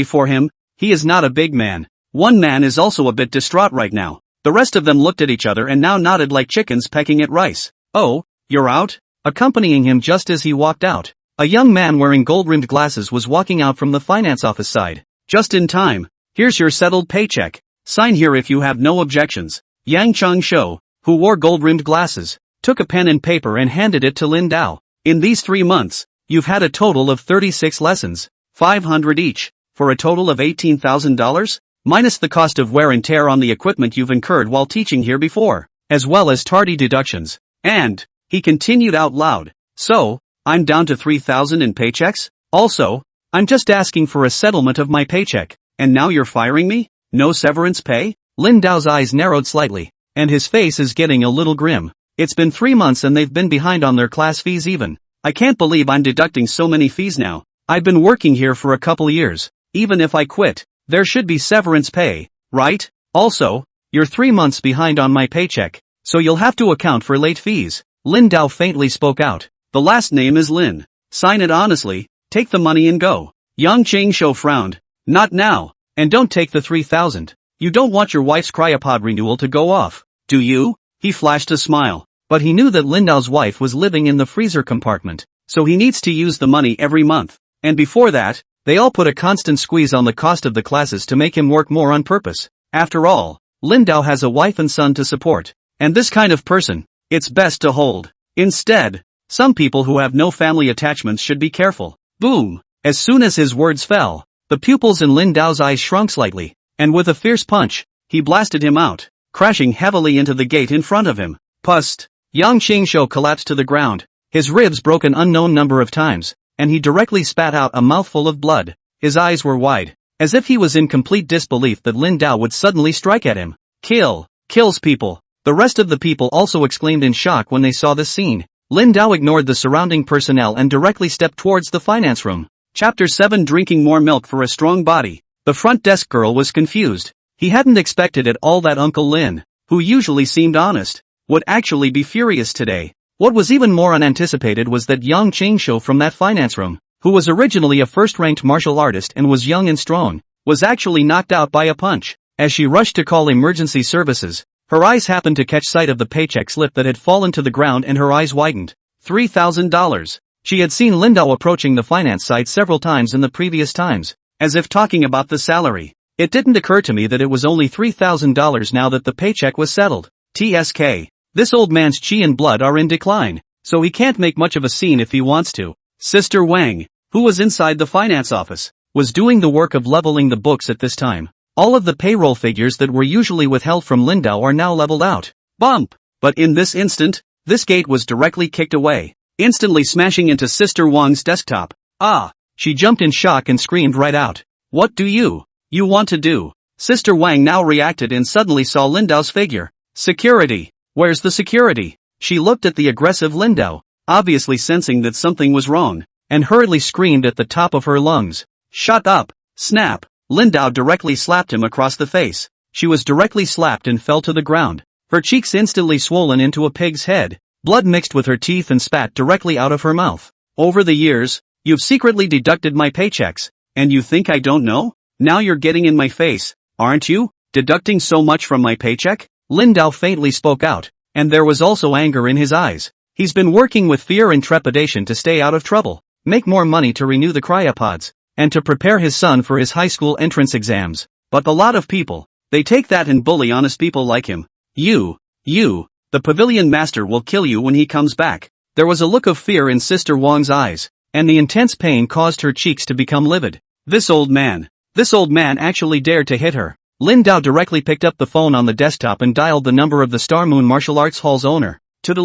for him, he is not a big man. One man is also a bit distraught right now. The rest of them looked at each other and now nodded like chickens pecking at rice. Oh, you're out? Accompanying him just as he walked out, a young man wearing gold-rimmed glasses was walking out from the finance office side. Just in time. Here's your settled paycheck. Sign here if you have no objections. Yang Changshou, who wore gold-rimmed glasses, took a pen and paper and handed it to Lin Dao. In these 3 months, you've had a total of 36 lessons, 500 each, for a total of $18,000, minus the cost of wear and tear on the equipment you've incurred while teaching here before, as well as tardy deductions. And, he continued out loud, so, I'm down to 3,000 in paychecks? Also, I'm just asking for a settlement of my paycheck, and now you're firing me? No severance pay? Lin Dao's eyes narrowed slightly, and his face is getting a little grim. It's been 3 months and they've been behind on their class fees even. I can't believe I'm deducting so many fees now. I've been working here for a couple years. Even if I quit, there should be severance pay, right? Also, you're 3 months behind on my paycheck, so you'll have to account for late fees. Lin Dao faintly spoke out. The last name is Lin. Sign it honestly, take the money and go. Yang Changshou frowned. Not now, and don't take the 3,000. You don't want your wife's cryopod renewal to go off, do you? He flashed a smile, but he knew that Lin Dao's wife was living in the freezer compartment, so he needs to use the money every month. And before that, they all put a constant squeeze on the cost of the classes to make him work more on purpose. After all, Lin Dao has a wife and son to support, and this kind of person, it's best to hold. Instead, some people who have no family attachments should be careful. Boom! As soon as his words fell, the pupils in Lin Dao's eyes shrunk slightly, and with a fierce punch, he blasted him out, crashing heavily into the gate in front of him. Pust! Yang Changshou collapsed to the ground, his ribs broke an unknown number of times, and he directly spat out a mouthful of blood. His eyes were wide, as if he was in complete disbelief that Lin Dao would suddenly strike at him. Kills people. The rest of the people also exclaimed in shock when they saw this scene. Lin Dao ignored the surrounding personnel and directly stepped towards the finance room. Chapter 7 Drinking more milk for a strong body. The front desk girl was confused. He hadn't expected at all that Uncle Lin, who usually seemed honest, would actually be furious today. What was even more unanticipated was that Yang Changshou from that finance room, who was originally a first-ranked martial artist and was young and strong, was actually knocked out by a punch. As she rushed to call emergency services, her eyes happened to catch sight of the paycheck slip that had fallen to the ground and her eyes widened. $3,000. She had seen Lin Dao approaching the finance site several times in the previous times, as if talking about the salary. It didn't occur to me that it was only $3,000 now that the paycheck was settled. TSK. This old man's chi and blood are in decline, so he can't make much of a scene if he wants to. Sister Wang, who was inside the finance office, was doing the work of leveling the books at this time. All of the payroll figures that were usually withheld from Lindao are now leveled out. Bump! But in this instant, this gate was directly kicked away, instantly smashing into Sister Wang's desktop. Ah! She jumped in shock and screamed right out. What do you want to do? Sister Wang now reacted and suddenly saw Lindao's figure. Security! Where's the security? She looked at the aggressive Lindao, obviously sensing that something was wrong, and hurriedly screamed at the top of her lungs. Shut up! Snap! Lindao directly slapped him across the face. She was directly slapped and fell to the ground, her cheeks instantly swollen into a pig's head, blood mixed with her teeth and spat directly out of her mouth. Over the years, you've secretly deducted my paychecks, and you think I don't know? Now you're getting in my face, aren't you? Deducting so much from my paycheck? Lindao faintly spoke out, and there was also anger in his eyes. He's been working with fear and trepidation to stay out of trouble, make more money to renew the cryopods, and to prepare his son for his high school entrance exams. But a lot of people, they take that and bully honest people like him. You, the pavilion master will kill you when he comes back. There was a look of fear in Sister Wang's eyes, and the intense pain caused her cheeks to become livid. This old man actually dared to hit her. Lindao directly picked up the phone on the desktop and dialed the number of the Star Moon Martial Arts Hall's owner. The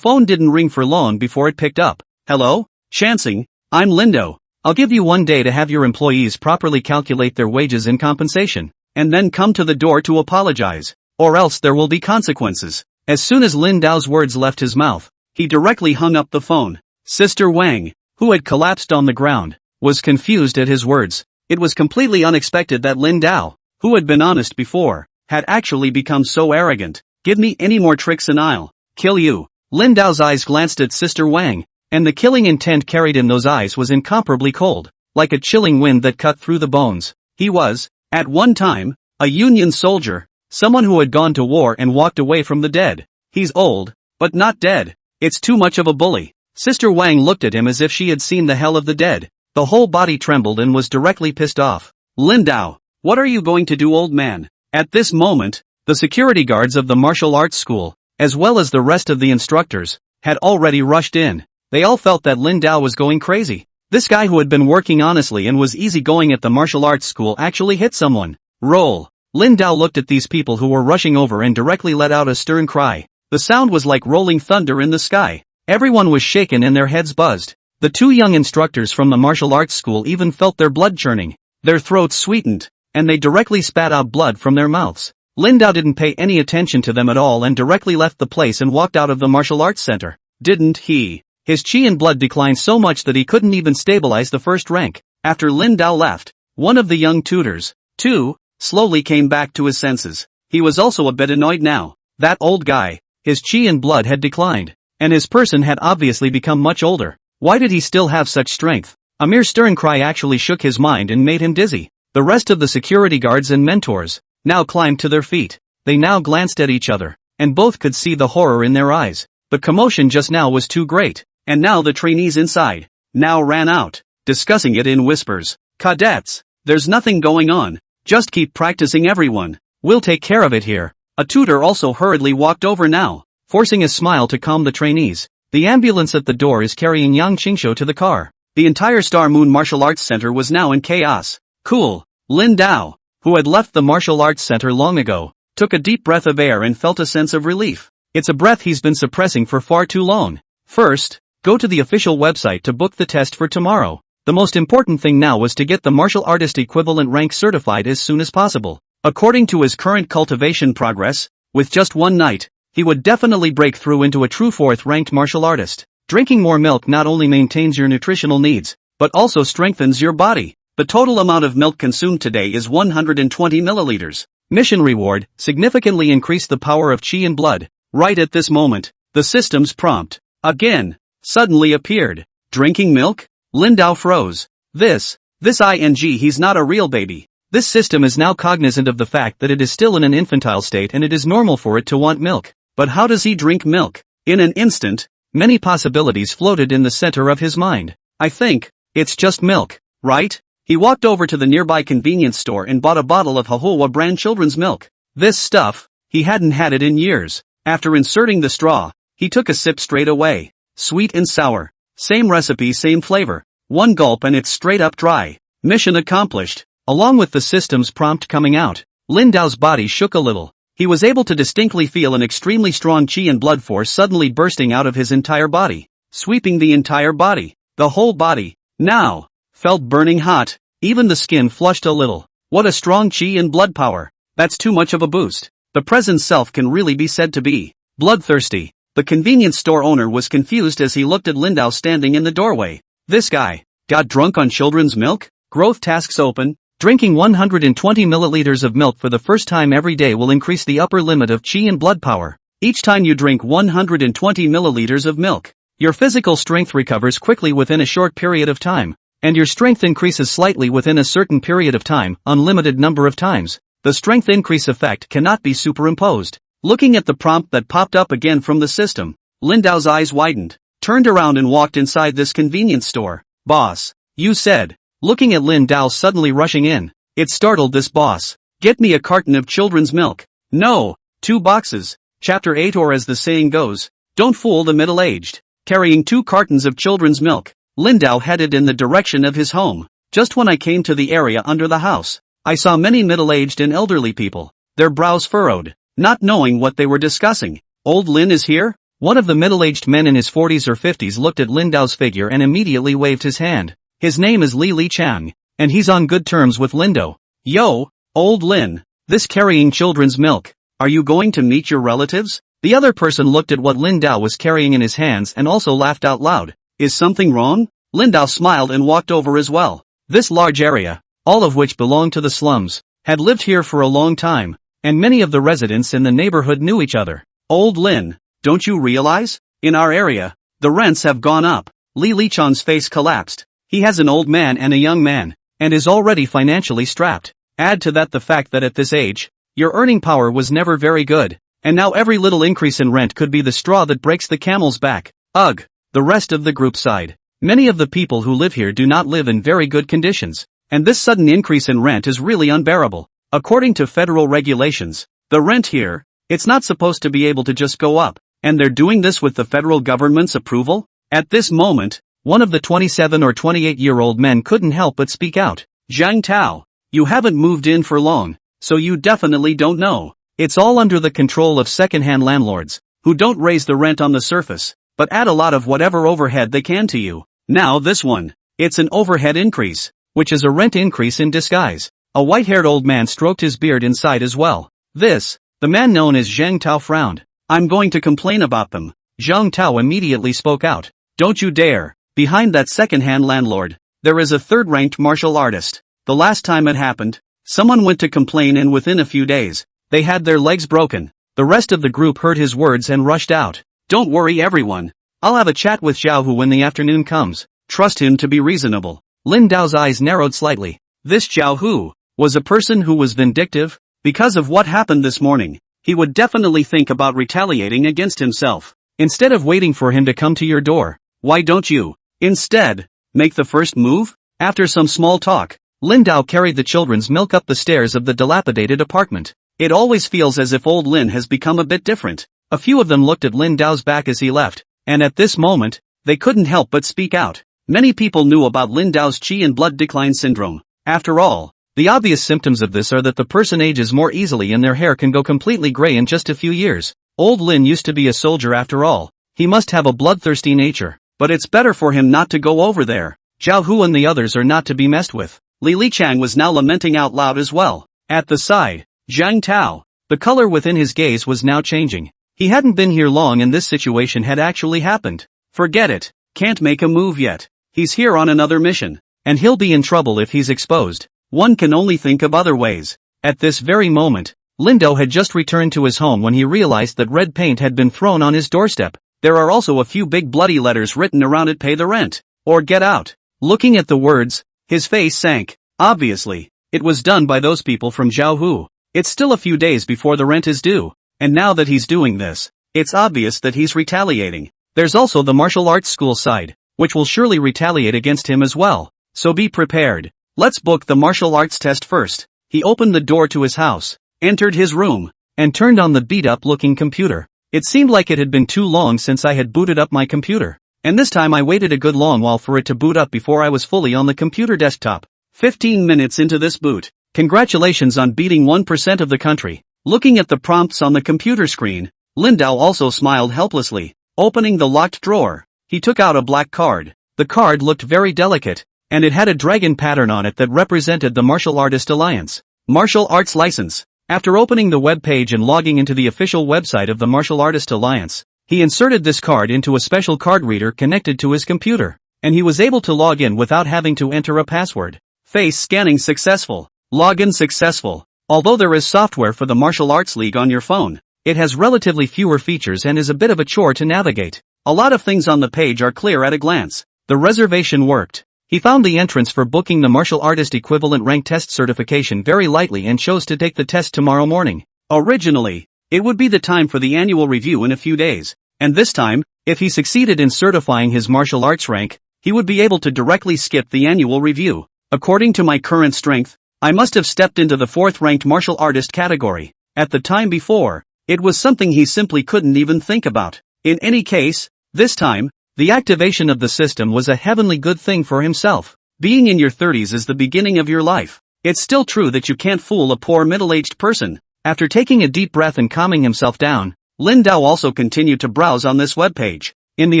phone didn't ring for long before it picked up. Hello? Shansing, I'm Lindo. I'll give you 1 day to have your employees properly calculate their wages and compensation, and then come to the door to apologize, or else there will be consequences. As soon as Lindao's words left his mouth, he directly hung up the phone. Sister Wang, who had collapsed on the ground, was confused at his words. It was completely unexpected that Lindao, who had been honest before, had actually become so arrogant. Give me any more tricks and I'll kill you. Lindao's eyes glanced at Sister Wang, and the killing intent carried in those eyes was incomparably cold, like a chilling wind that cut through the bones. He was, at one time, a Union soldier, someone who had gone to war and walked away from the dead. He's old, but not dead. It's too much of a bully. Sister Wang looked at him as if she had seen the hell of the dead. The whole body trembled and was directly pissed off. Lindao, what are you going to do, old man? At this moment, the security guards of the martial arts school, as well as the rest of the instructors, had already rushed in. They all felt that Lindao was going crazy. This guy who had been working honestly and was easygoing at the martial arts school actually hit someone. Roll. Lindao looked at these people who were rushing over and directly let out a stern cry. The sound was like rolling thunder in the sky. Everyone was shaken and their heads buzzed. The 2 young instructors from the martial arts school even felt their blood churning. Their throats sweetened, and they directly spat out blood from their mouths. Lindao didn't pay any attention to them at all and directly left the place and walked out of the martial arts center. Didn't he? His chi and blood declined so much that he couldn't even stabilize the first rank. After Lindao left, one of the young tutors, too, slowly came back to his senses. He was also a bit annoyed now. That old guy, his chi and blood had declined, and his person had obviously become much older. Why did he still have such strength? A mere stern cry actually shook his mind and made him dizzy. The rest of the security guards and mentors now climbed to their feet. They now glanced at each other, and both could see the horror in their eyes. The commotion just now was too great, and now the trainees inside now ran out, discussing it in whispers. Cadets, there's nothing going on. Just keep practicing, everyone. We'll take care of it here. A tutor also hurriedly walked over now, forcing a smile to calm the trainees. The ambulance at the door is carrying Yang Qingshuo to the car. The entire Star Moon Martial Arts Center was now in chaos. Cool. Lindao, who had left the martial arts center long ago, took a deep breath of air and felt a sense of relief. It's a breath he's been suppressing for far too long. First, go to the official website to book the test for tomorrow. The most important thing now was to get the martial artist equivalent rank certified as soon as possible. According to his current cultivation progress, with just one night, he would definitely break through into a true 4th-ranked martial artist. Drinking more milk not only maintains your nutritional needs, but also strengthens your body. The total amount of milk consumed today is 120 milliliters. Mission reward, significantly increase the power of chi and blood. Right at this moment, the system's prompt, again, suddenly appeared. Drinking milk? Lindao froze. This ing, he's not a real baby. This system is now cognizant of the fact that it is still in an infantile state and it is normal for it to want milk. But how does he drink milk? In an instant, many possibilities floated in the center of his mind. I think, it's just milk, right? He walked over to the nearby convenience store and bought a bottle of Hahowa brand children's milk. This stuff, he hadn't had it in years. After inserting the straw, He took a sip straight away. Sweet and sour. Same recipe, same flavor. One gulp and it's straight up dry. Mission accomplished. Along with the system's prompt coming out, Lin Dao's body shook a little. He was able to distinctly feel an extremely strong qi and blood force suddenly bursting out of his entire body, sweeping the entire body. The whole body, now, felt burning hot. Even the skin flushed a little. What a strong qi and blood power. That's too much of a boost. The present self can really be said to be bloodthirsty. The convenience store owner was confused as he looked at Lin Dao standing in the doorway. This guy got drunk on children's milk? Growth tasks open. Drinking 120 milliliters of milk for the first time every day will increase the upper limit of qi and blood power. Each time you drink 120 milliliters of milk, your physical strength recovers quickly within a short period of time, and your strength increases slightly within a certain period of time, unlimited number of times. The strength increase effect cannot be superimposed. Looking at the prompt that popped up again from the system, Lin Dao's eyes widened, turned around and walked inside this convenience store. Boss, you said. Looking at Lin Dao suddenly rushing in, it startled this boss. Get me a carton of children's milk. No, 2 boxes. Chapter 8, or as the saying goes, don't fool the middle-aged. Carrying 2 cartons of children's milk, Lin Dao headed in the direction of his home. Just when I came to the area under the house, I saw many middle-aged and elderly people, their brows furrowed, not knowing what they were discussing. Old Lin is here? One of the middle-aged men in his 40s or 50s looked at Lin Dao's figure and immediately waved his hand. His name is Li Chang, and he's on good terms with Lin Dao. Yo, old Lin, this carrying children's milk, are you going to meet your relatives? The other person looked at what Lin Dao was carrying in his hands and also laughed out loud. Is something wrong? Lin Dao smiled and walked over as well. This large area, all of which belonged to the slums, had lived here for a long time, and many of the residents in the neighborhood knew each other. Old Lin, don't you realize? In our area, the rents have gone up. Li Chang's face collapsed. He has an old man and a young man, and is already financially strapped. Add to that the fact that at this age, your earning power was never very good, and now every little increase in rent could be the straw that breaks the camel's back. Ugh. The rest of the group sighed. Many of the people who live here do not live in very good conditions, and this sudden increase in rent is really unbearable. According to federal regulations, the rent here, it's not supposed to be able to just go up, and they're doing this with the federal government's approval? At this moment, one of the 27 or 28-year-old men couldn't help but speak out. Zhang Tao, you haven't moved in for long, so you definitely don't know. It's all under the control of second-hand landlords, who don't raise the rent on the surface, but add a lot of whatever overhead they can to you. Now this one, it's an overhead increase, which is a rent increase in disguise. A white-haired old man stroked his beard inside as well. The man known as Zhang Tao frowned. I'm going to complain about them. Zhang Tao immediately spoke out. Don't you dare. Behind that second-hand landlord, there is a third-ranked martial artist. The last time it happened, someone went to complain and within a few days, they had their legs broken. The rest of the group heard his words and rushed out. Don't worry everyone. I'll have a chat with Xiaohu when the afternoon comes. Trust him to be reasonable. Lin Dao's eyes narrowed slightly. This Xiaohu was a person who was vindictive. Because of what happened this morning, he would definitely think about retaliating against himself. Instead of waiting for him to come to your door, why don't you, instead, make the first move? After some small talk, Lin Dao carried the children's milk up the stairs of the dilapidated apartment. It always feels as if old Lin has become a bit different. A few of them looked at Lin Dao's back as he left, and at this moment, they couldn't help but speak out. Many people knew about Lin Dao's qi and blood decline syndrome. After all, the obvious symptoms of this are that the person ages more easily and their hair can go completely gray in just a few years. Old Lin used to be a soldier after all. He must have a bloodthirsty nature, but it's better for him not to go over there. Zhao Hu and the others are not to be messed with. Li Chang was now lamenting out loud as well. At the side, Zhang Tao, the color within his gaze was now changing. He hadn't been here long and this situation had actually happened. Forget it, can't make a move yet. He's here on another mission, and he'll be in trouble if he's exposed. One can only think of other ways. At this very moment, Lin Dao had just returned to his home when he realized that red paint had been thrown on his doorstep. There are also a few big bloody letters written around it: pay the rent, or get out. Looking at the words, his face sank. Obviously, it was done by those people from Xiaohu. It's still a few days before the rent is due, and now that he's doing this, it's obvious that he's retaliating. There's also the martial arts school side, which will surely retaliate against him as well. So be prepared. Let's book the martial arts test first. He opened the door to his house, entered his room, and turned on the beat-up looking computer. It seemed like it had been too long since I had booted up my computer. And this time I waited a good long while for it to boot up before I was fully on the computer desktop. 15 minutes into this boot. Congratulations on beating 1% of the country. Looking at the prompts on the computer screen, Lindau also smiled helplessly. Opening the locked drawer, he took out a black card. The card looked very delicate, and it had a dragon pattern on it that represented the Martial Artist Alliance. Martial Arts License. After opening the web page and logging into the official website of the Martial Artist Alliance, he inserted this card into a special card reader connected to his computer, and he was able to log in without having to enter a password. Face scanning successful. Login successful. Although there is software for the Martial Arts League on your phone, it has relatively fewer features and is a bit of a chore to navigate. A lot of things on the page are clear at a glance. The reservation worked. He found the entrance for booking the martial artist equivalent rank test certification very lightly and chose to take the test tomorrow morning. Originally, it would be the time for the annual review in a few days, and this time, if he succeeded in certifying his martial arts rank, he would be able to directly skip the annual review. According to my current strength, I must have stepped into the 4th ranked martial artist category. At the time before, it was something he simply couldn't even think about. In any case, this time, the activation of the system was a heavenly good thing for himself. Being in your 30s is the beginning of your life. It's still true that you can't fool a poor middle-aged person. After taking a deep breath and calming himself down, Lindau also continued to browse on this webpage. In the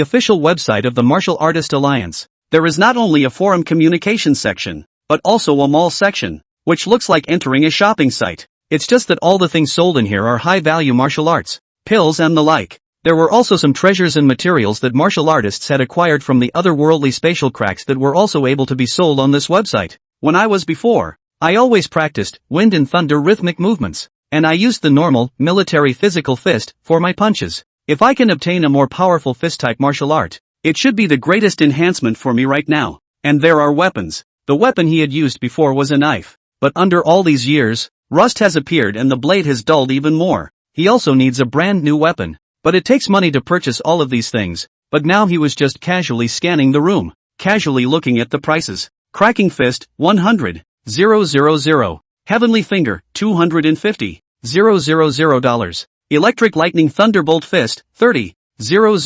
official website of the Martial Artist Alliance, there is not only a forum communication section, but also a mall section, which looks like entering a shopping site. It's just that all the things sold in here are high-value martial arts, pills and the like. There were also some treasures and materials that martial artists had acquired from the otherworldly spatial cracks that were also able to be sold on this website. When I was before, I always practiced wind and thunder rhythmic movements, and I used the normal, military physical fist for my punches. If I can obtain a more powerful fist-type martial art, it should be the greatest enhancement for me right now. And there are weapons. The weapon he had used before was a knife. But under all these years, rust has appeared and the blade has dulled even more. He also needs a brand new weapon. But it takes money to purchase all of these things. But now he was just casually scanning the room, casually looking at the prices. Cracking Fist, 100, 000. Heavenly Finger, $250, 000. Electric Lightning Thunderbolt Fist, 30, 000.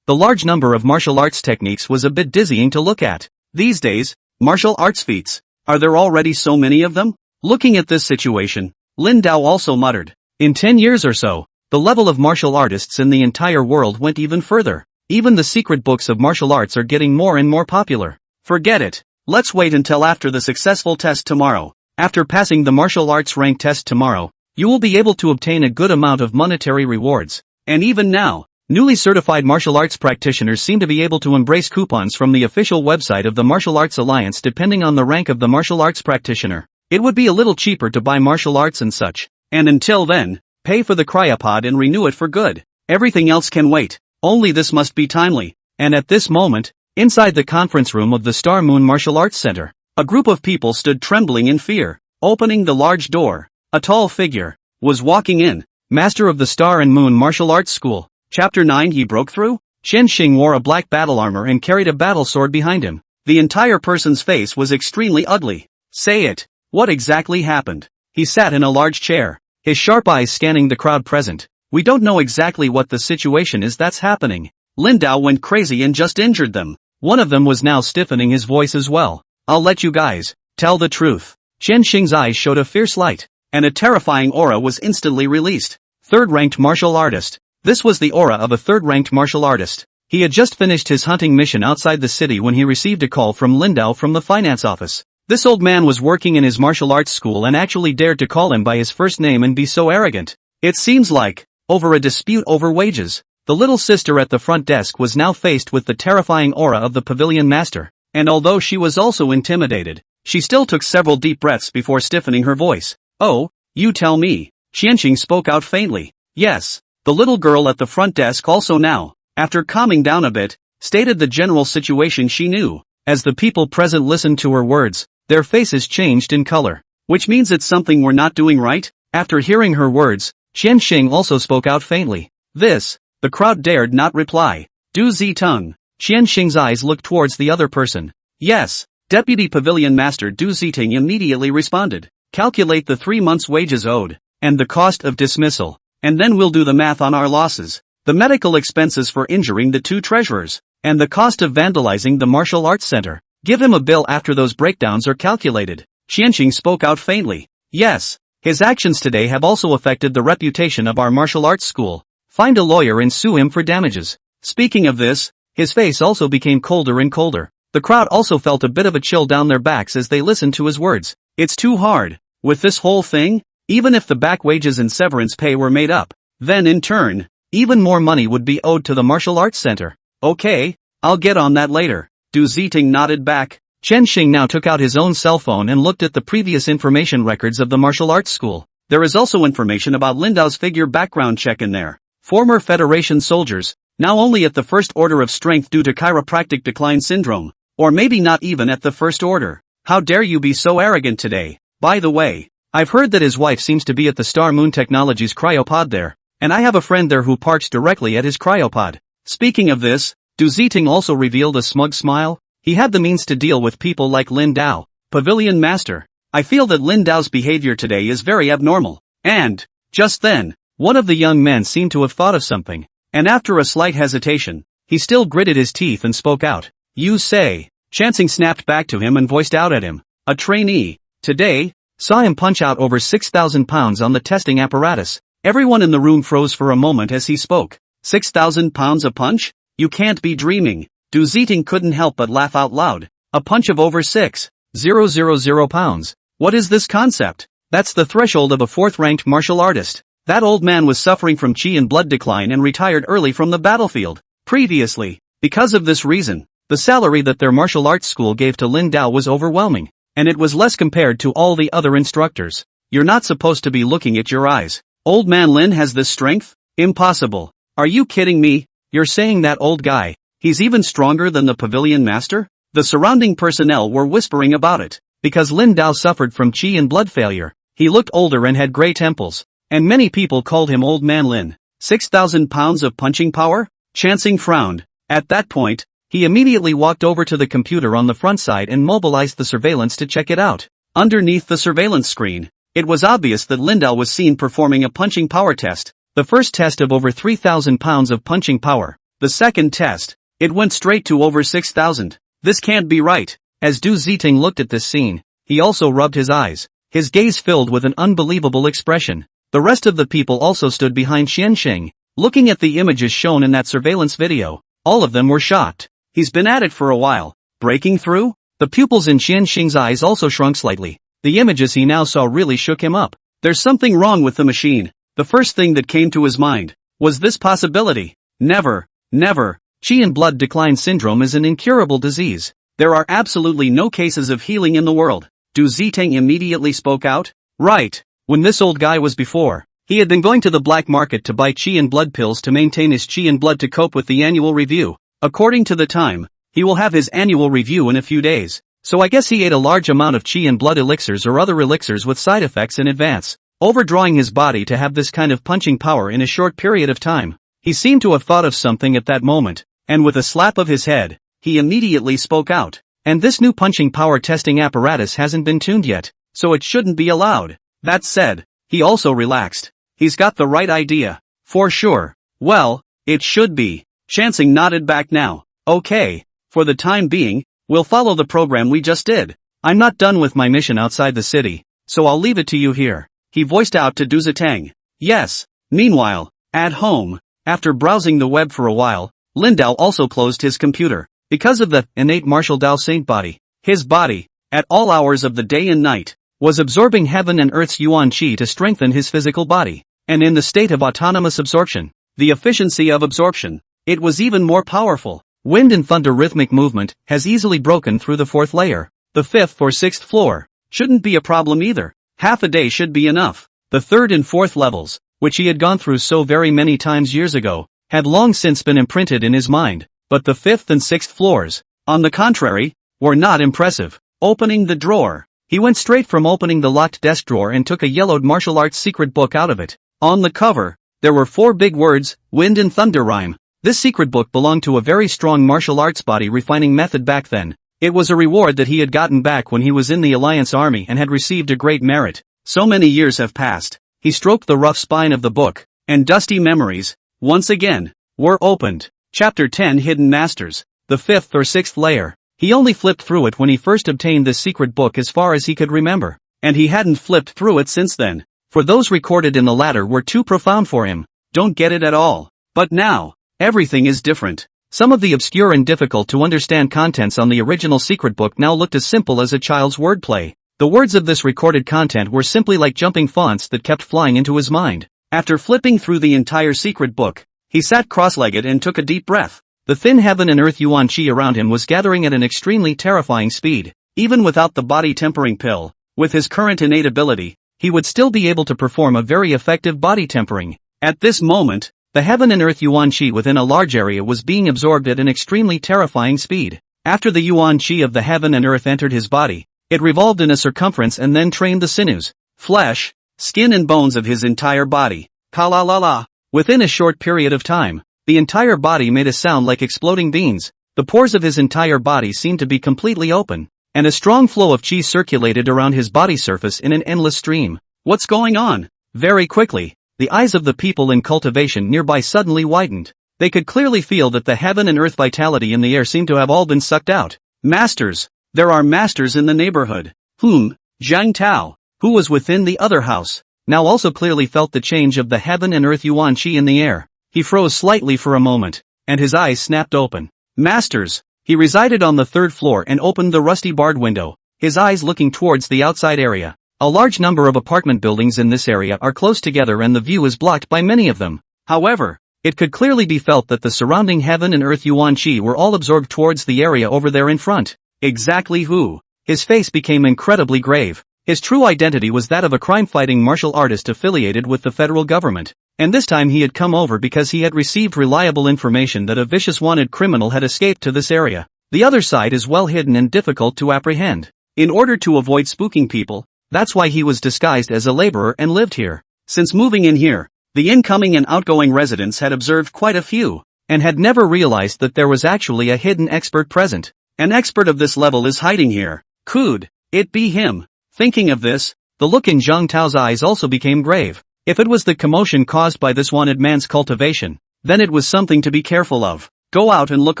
The large number of martial arts techniques was a bit dizzying to look at. These days, martial arts feats, are there already so many of them? Looking at this situation, Lindau also muttered, in 10 years or so, the level of martial artists in the entire world went even further. Even the secret books of martial arts are getting more and more popular. Forget it. Let's wait until after the successful test tomorrow. After passing the martial arts rank test tomorrow, you will be able to obtain a good amount of monetary rewards. And even now, newly certified martial arts practitioners seem to be able to embrace coupons from the official website of the Martial Arts Alliance depending on the rank of the martial arts practitioner. It would be a little cheaper to buy martial arts and such. And until then, pay for the cryopod and renew it for good. Everything else can wait. Only this must be timely. And at this moment, inside the conference room of the Star Moon Martial Arts Center, a group of people stood trembling in fear. Opening the large door, a tall figure was walking in. Master of the Star and Moon Martial Arts School. Chapter 9. He broke through? Chen Xing wore a black battle armor and carried a battle sword behind him. The entire person's face was extremely ugly. Say it. What exactly happened? He sat in a large chair, his sharp eyes scanning the crowd present. We don't know exactly what the situation is that's happening. Lindau went crazy and just injured them. One of them was now stiffening his voice as well. I'll let you guys tell the truth. Chen Xing's eyes showed a fierce light, and a terrifying aura was instantly released. Third-ranked martial artist. This was the aura of a third-ranked martial artist. He had just finished his hunting mission outside the city when he received a call from Lindau from the finance office. This old man was working in his martial arts school and actually dared to call him by his first name and be so arrogant. It seems like, over a dispute over wages, the little sister at the front desk was now faced with the terrifying aura of the pavilion master, and although she was also intimidated, she still took several deep breaths before stiffening her voice. Oh, you tell me. Qianxing spoke out faintly. Yes. The little girl at the front desk also now, after calming down a bit, stated the general situation she knew. As the people present listened to her words, their faces changed in color. Which means it's something we're not doing right? After hearing her words, Qianxing also spoke out faintly. This, the crowd dared not reply. Du Ziteng. Qianxing's eyes looked towards the other person. Yes. Deputy Pavilion Master Du Ziteng immediately responded. Calculate the 3 months' wages owed, and the cost of dismissal. and then we'll do the math on our losses. The medical expenses for injuring the two treasurers, and the cost of vandalizing the martial arts center. Give him a bill after those breakdowns are calculated. Qianxing spoke out faintly. Yes, his actions today have also affected the reputation of our martial arts school. Find a lawyer and sue him for damages. Speaking of this, his face also became colder and colder. The crowd also felt a bit of a chill down their backs as they listened to his words. It's too hard. With this whole thing, even if the back wages and severance pay were made up, then in turn, even more money would be owed to the martial arts center. Okay, I'll get on that later. Du Ziting nodded back. Qianxing now took out his own cell phone and looked at the previous information records of the martial arts school. There is also information about Lindao's figure background check in there. Former Federation soldiers, now only at the first order of strength due to chiropractic decline syndrome, or maybe not even at the first order. How dare you be so arrogant today? By the way, I've heard that his wife seems to be at the Star Moon Technologies cryopod there, and I have a friend there who parks directly at his cryopod. Speaking of this, Du Ziting also revealed a smug smile. He had the means to deal with people like Lin Dao, Pavilion Master. I feel that Lin Dao's behavior today is very abnormal. And, just then, one of the young men seemed to have thought of something, and after a slight hesitation, he still gritted his teeth and spoke out. You say. Qianxing snapped back to him and voiced out at him. A trainee, today, saw him punch out over 6,000 pounds on the testing apparatus. Everyone in the room froze for a moment as he spoke. 6,000 pounds a punch? You can't be dreaming. Du Ziting couldn't help but laugh out loud. A punch of over 6,000 pounds. What is this concept? That's the threshold of a fourth-ranked martial artist. That old man was suffering from qi and blood decline and retired early from the battlefield. Previously, because of this reason, the salary that their martial arts school gave to Lin Dao was overwhelming, and it was less compared to all the other instructors. You're not supposed to be looking at your eyes. Old man Lin has this strength? Impossible. Are you kidding me? You're saying that old guy, he's even stronger than the Pavilion Master? The surrounding personnel were whispering about it, because Lin Dao suffered from qi and blood failure. He looked older and had gray temples, and many people called him Old Man Lin. 6,000 pounds of punching power? Qianxing frowned. At that point, he immediately walked over to the computer on the front side and mobilized the surveillance to check it out. Underneath the surveillance screen, it was obvious that Lin Dao was seen performing a punching power test. The first test of over 3,000 pounds of punching power. The second test, it went straight to over 6,000. This can't be right. As Du Ziting looked at this scene, he also rubbed his eyes, his gaze filled with an unbelievable expression. The rest of the people also stood behind Qianxing, looking at the images shown in that surveillance video. All of them were shocked. He's been at it for a while. Breaking through? The pupils in Qianxing's eyes also shrunk slightly. The images he now saw really shook him up. There's something wrong with the machine. The first thing that came to his mind was this possibility. Never. Qi and blood decline syndrome is an incurable disease. There are absolutely no cases of healing in the world. Du Ziting immediately spoke out. Right. When this old guy was before, he had been going to the black market to buy qi and blood pills to maintain his qi and blood to cope with the annual review. According to the time, he will have his annual review in a few days. So I guess he ate a large amount of qi and blood elixirs or other elixirs with side effects in advance, overdrawing his body to have this kind of punching power in a short period of time. He seemed to have thought of something at that moment, and with a slap of his head, he immediately spoke out. And this new punching power testing apparatus hasn't been tuned yet, so it shouldn't be allowed. That said, he also relaxed. He's got the right idea. For sure. Well, it should be. Qianxing nodded back now. Okay. For the time being, we'll follow the program we just did. I'm not done with my mission outside the city, so I'll leave it to you here. He voiced out to Du Ziting. Yes. Meanwhile, at home, after browsing the web for a while, Lin Dao also closed his computer. Because of the innate martial Dao Saint body, his body, at all hours of the day and night, was absorbing heaven and earth's yuan qi to strengthen his physical body. And in the state of autonomous absorption, the efficiency of absorption, it was even more powerful. Wind and thunder rhythmic movement has easily broken through the fourth layer. The fifth or sixth floor shouldn't be a problem either. Half a day should be enough. The third and fourth levels, which he had gone through so very many times years ago, had long since been imprinted in his mind. But the fifth and sixth floors, on the contrary, were not impressive. Opening the drawer, he went straight from opening the locked desk drawer and took a yellowed martial arts secret book out of it. On the cover, there were 4 big words, Wind and Thunder Rhyme. This secret book belonged to a very strong martial arts body refining method back then. It was a reward that he had gotten back when he was in the Alliance Army and had received a great merit. So many years have passed. He stroked the rough spine of the book, and dusty memories, once again, were opened. Chapter 10 Hidden Masters. The 5th or 6th layer. He only flipped through it when he first obtained this secret book as far as he could remember, and he hadn't flipped through it since then, for those recorded in the latter were too profound for him. Don't get it at all. But now, everything is different. Some of the obscure and difficult to understand contents on the original secret book now looked as simple as a child's wordplay. The words of this recorded content were simply like jumping fonts that kept flying into his mind. After flipping through the entire secret book, he sat cross-legged and took a deep breath. The thin heaven and earth yuan qi around him was gathering at an extremely terrifying speed. Even without the body tempering pill, with his current innate ability, he would still be able to perform a very effective body tempering. At this moment, the heaven and earth yuan qi within a large area was being absorbed at an extremely terrifying speed. After the yuan qi of the heaven and earth entered his body, it revolved in a circumference and then trained the sinews, flesh, skin and bones of his entire body. Ka-la-la-la. Within a short period of time, the entire body made a sound like exploding beans. The pores of his entire body seemed to be completely open, and a strong flow of qi circulated around his body surface in an endless stream. What's going on? Very quickly, the eyes of the people in cultivation nearby suddenly widened. They could clearly feel that the heaven and earth vitality in the air seemed to have all been sucked out. Masters. There are masters in the neighborhood. Zhang Tao, who was within the other house, now also clearly felt the change of the heaven and earth yuan qi in the air. He froze slightly for a moment, and his eyes snapped open. Masters. He resided on the 3rd floor and opened the rusty barred window, his eyes looking towards the outside area. A large number of apartment buildings in this area are close together and the view is blocked by many of them. However, it could clearly be felt that the surrounding heaven and earth yuan qi were all absorbed towards the area over there in front. Exactly who? His face became incredibly grave. His true identity was that of a crime-fighting martial artist affiliated with the federal government, and this time he had come over because he had received reliable information that a vicious wanted criminal had escaped to this area. The other side is well hidden and difficult to apprehend. In order to avoid spooking people, that's why he was disguised as a laborer and lived here. Since moving in here, the incoming and outgoing residents had observed quite a few, and had never realized that there was actually a hidden expert present. An expert of this level is hiding here. Could it be him? Thinking of this, the look in Zhang Tao's eyes also became grave. If it was the commotion caused by this wanted man's cultivation, then it was something to be careful of. Go out and look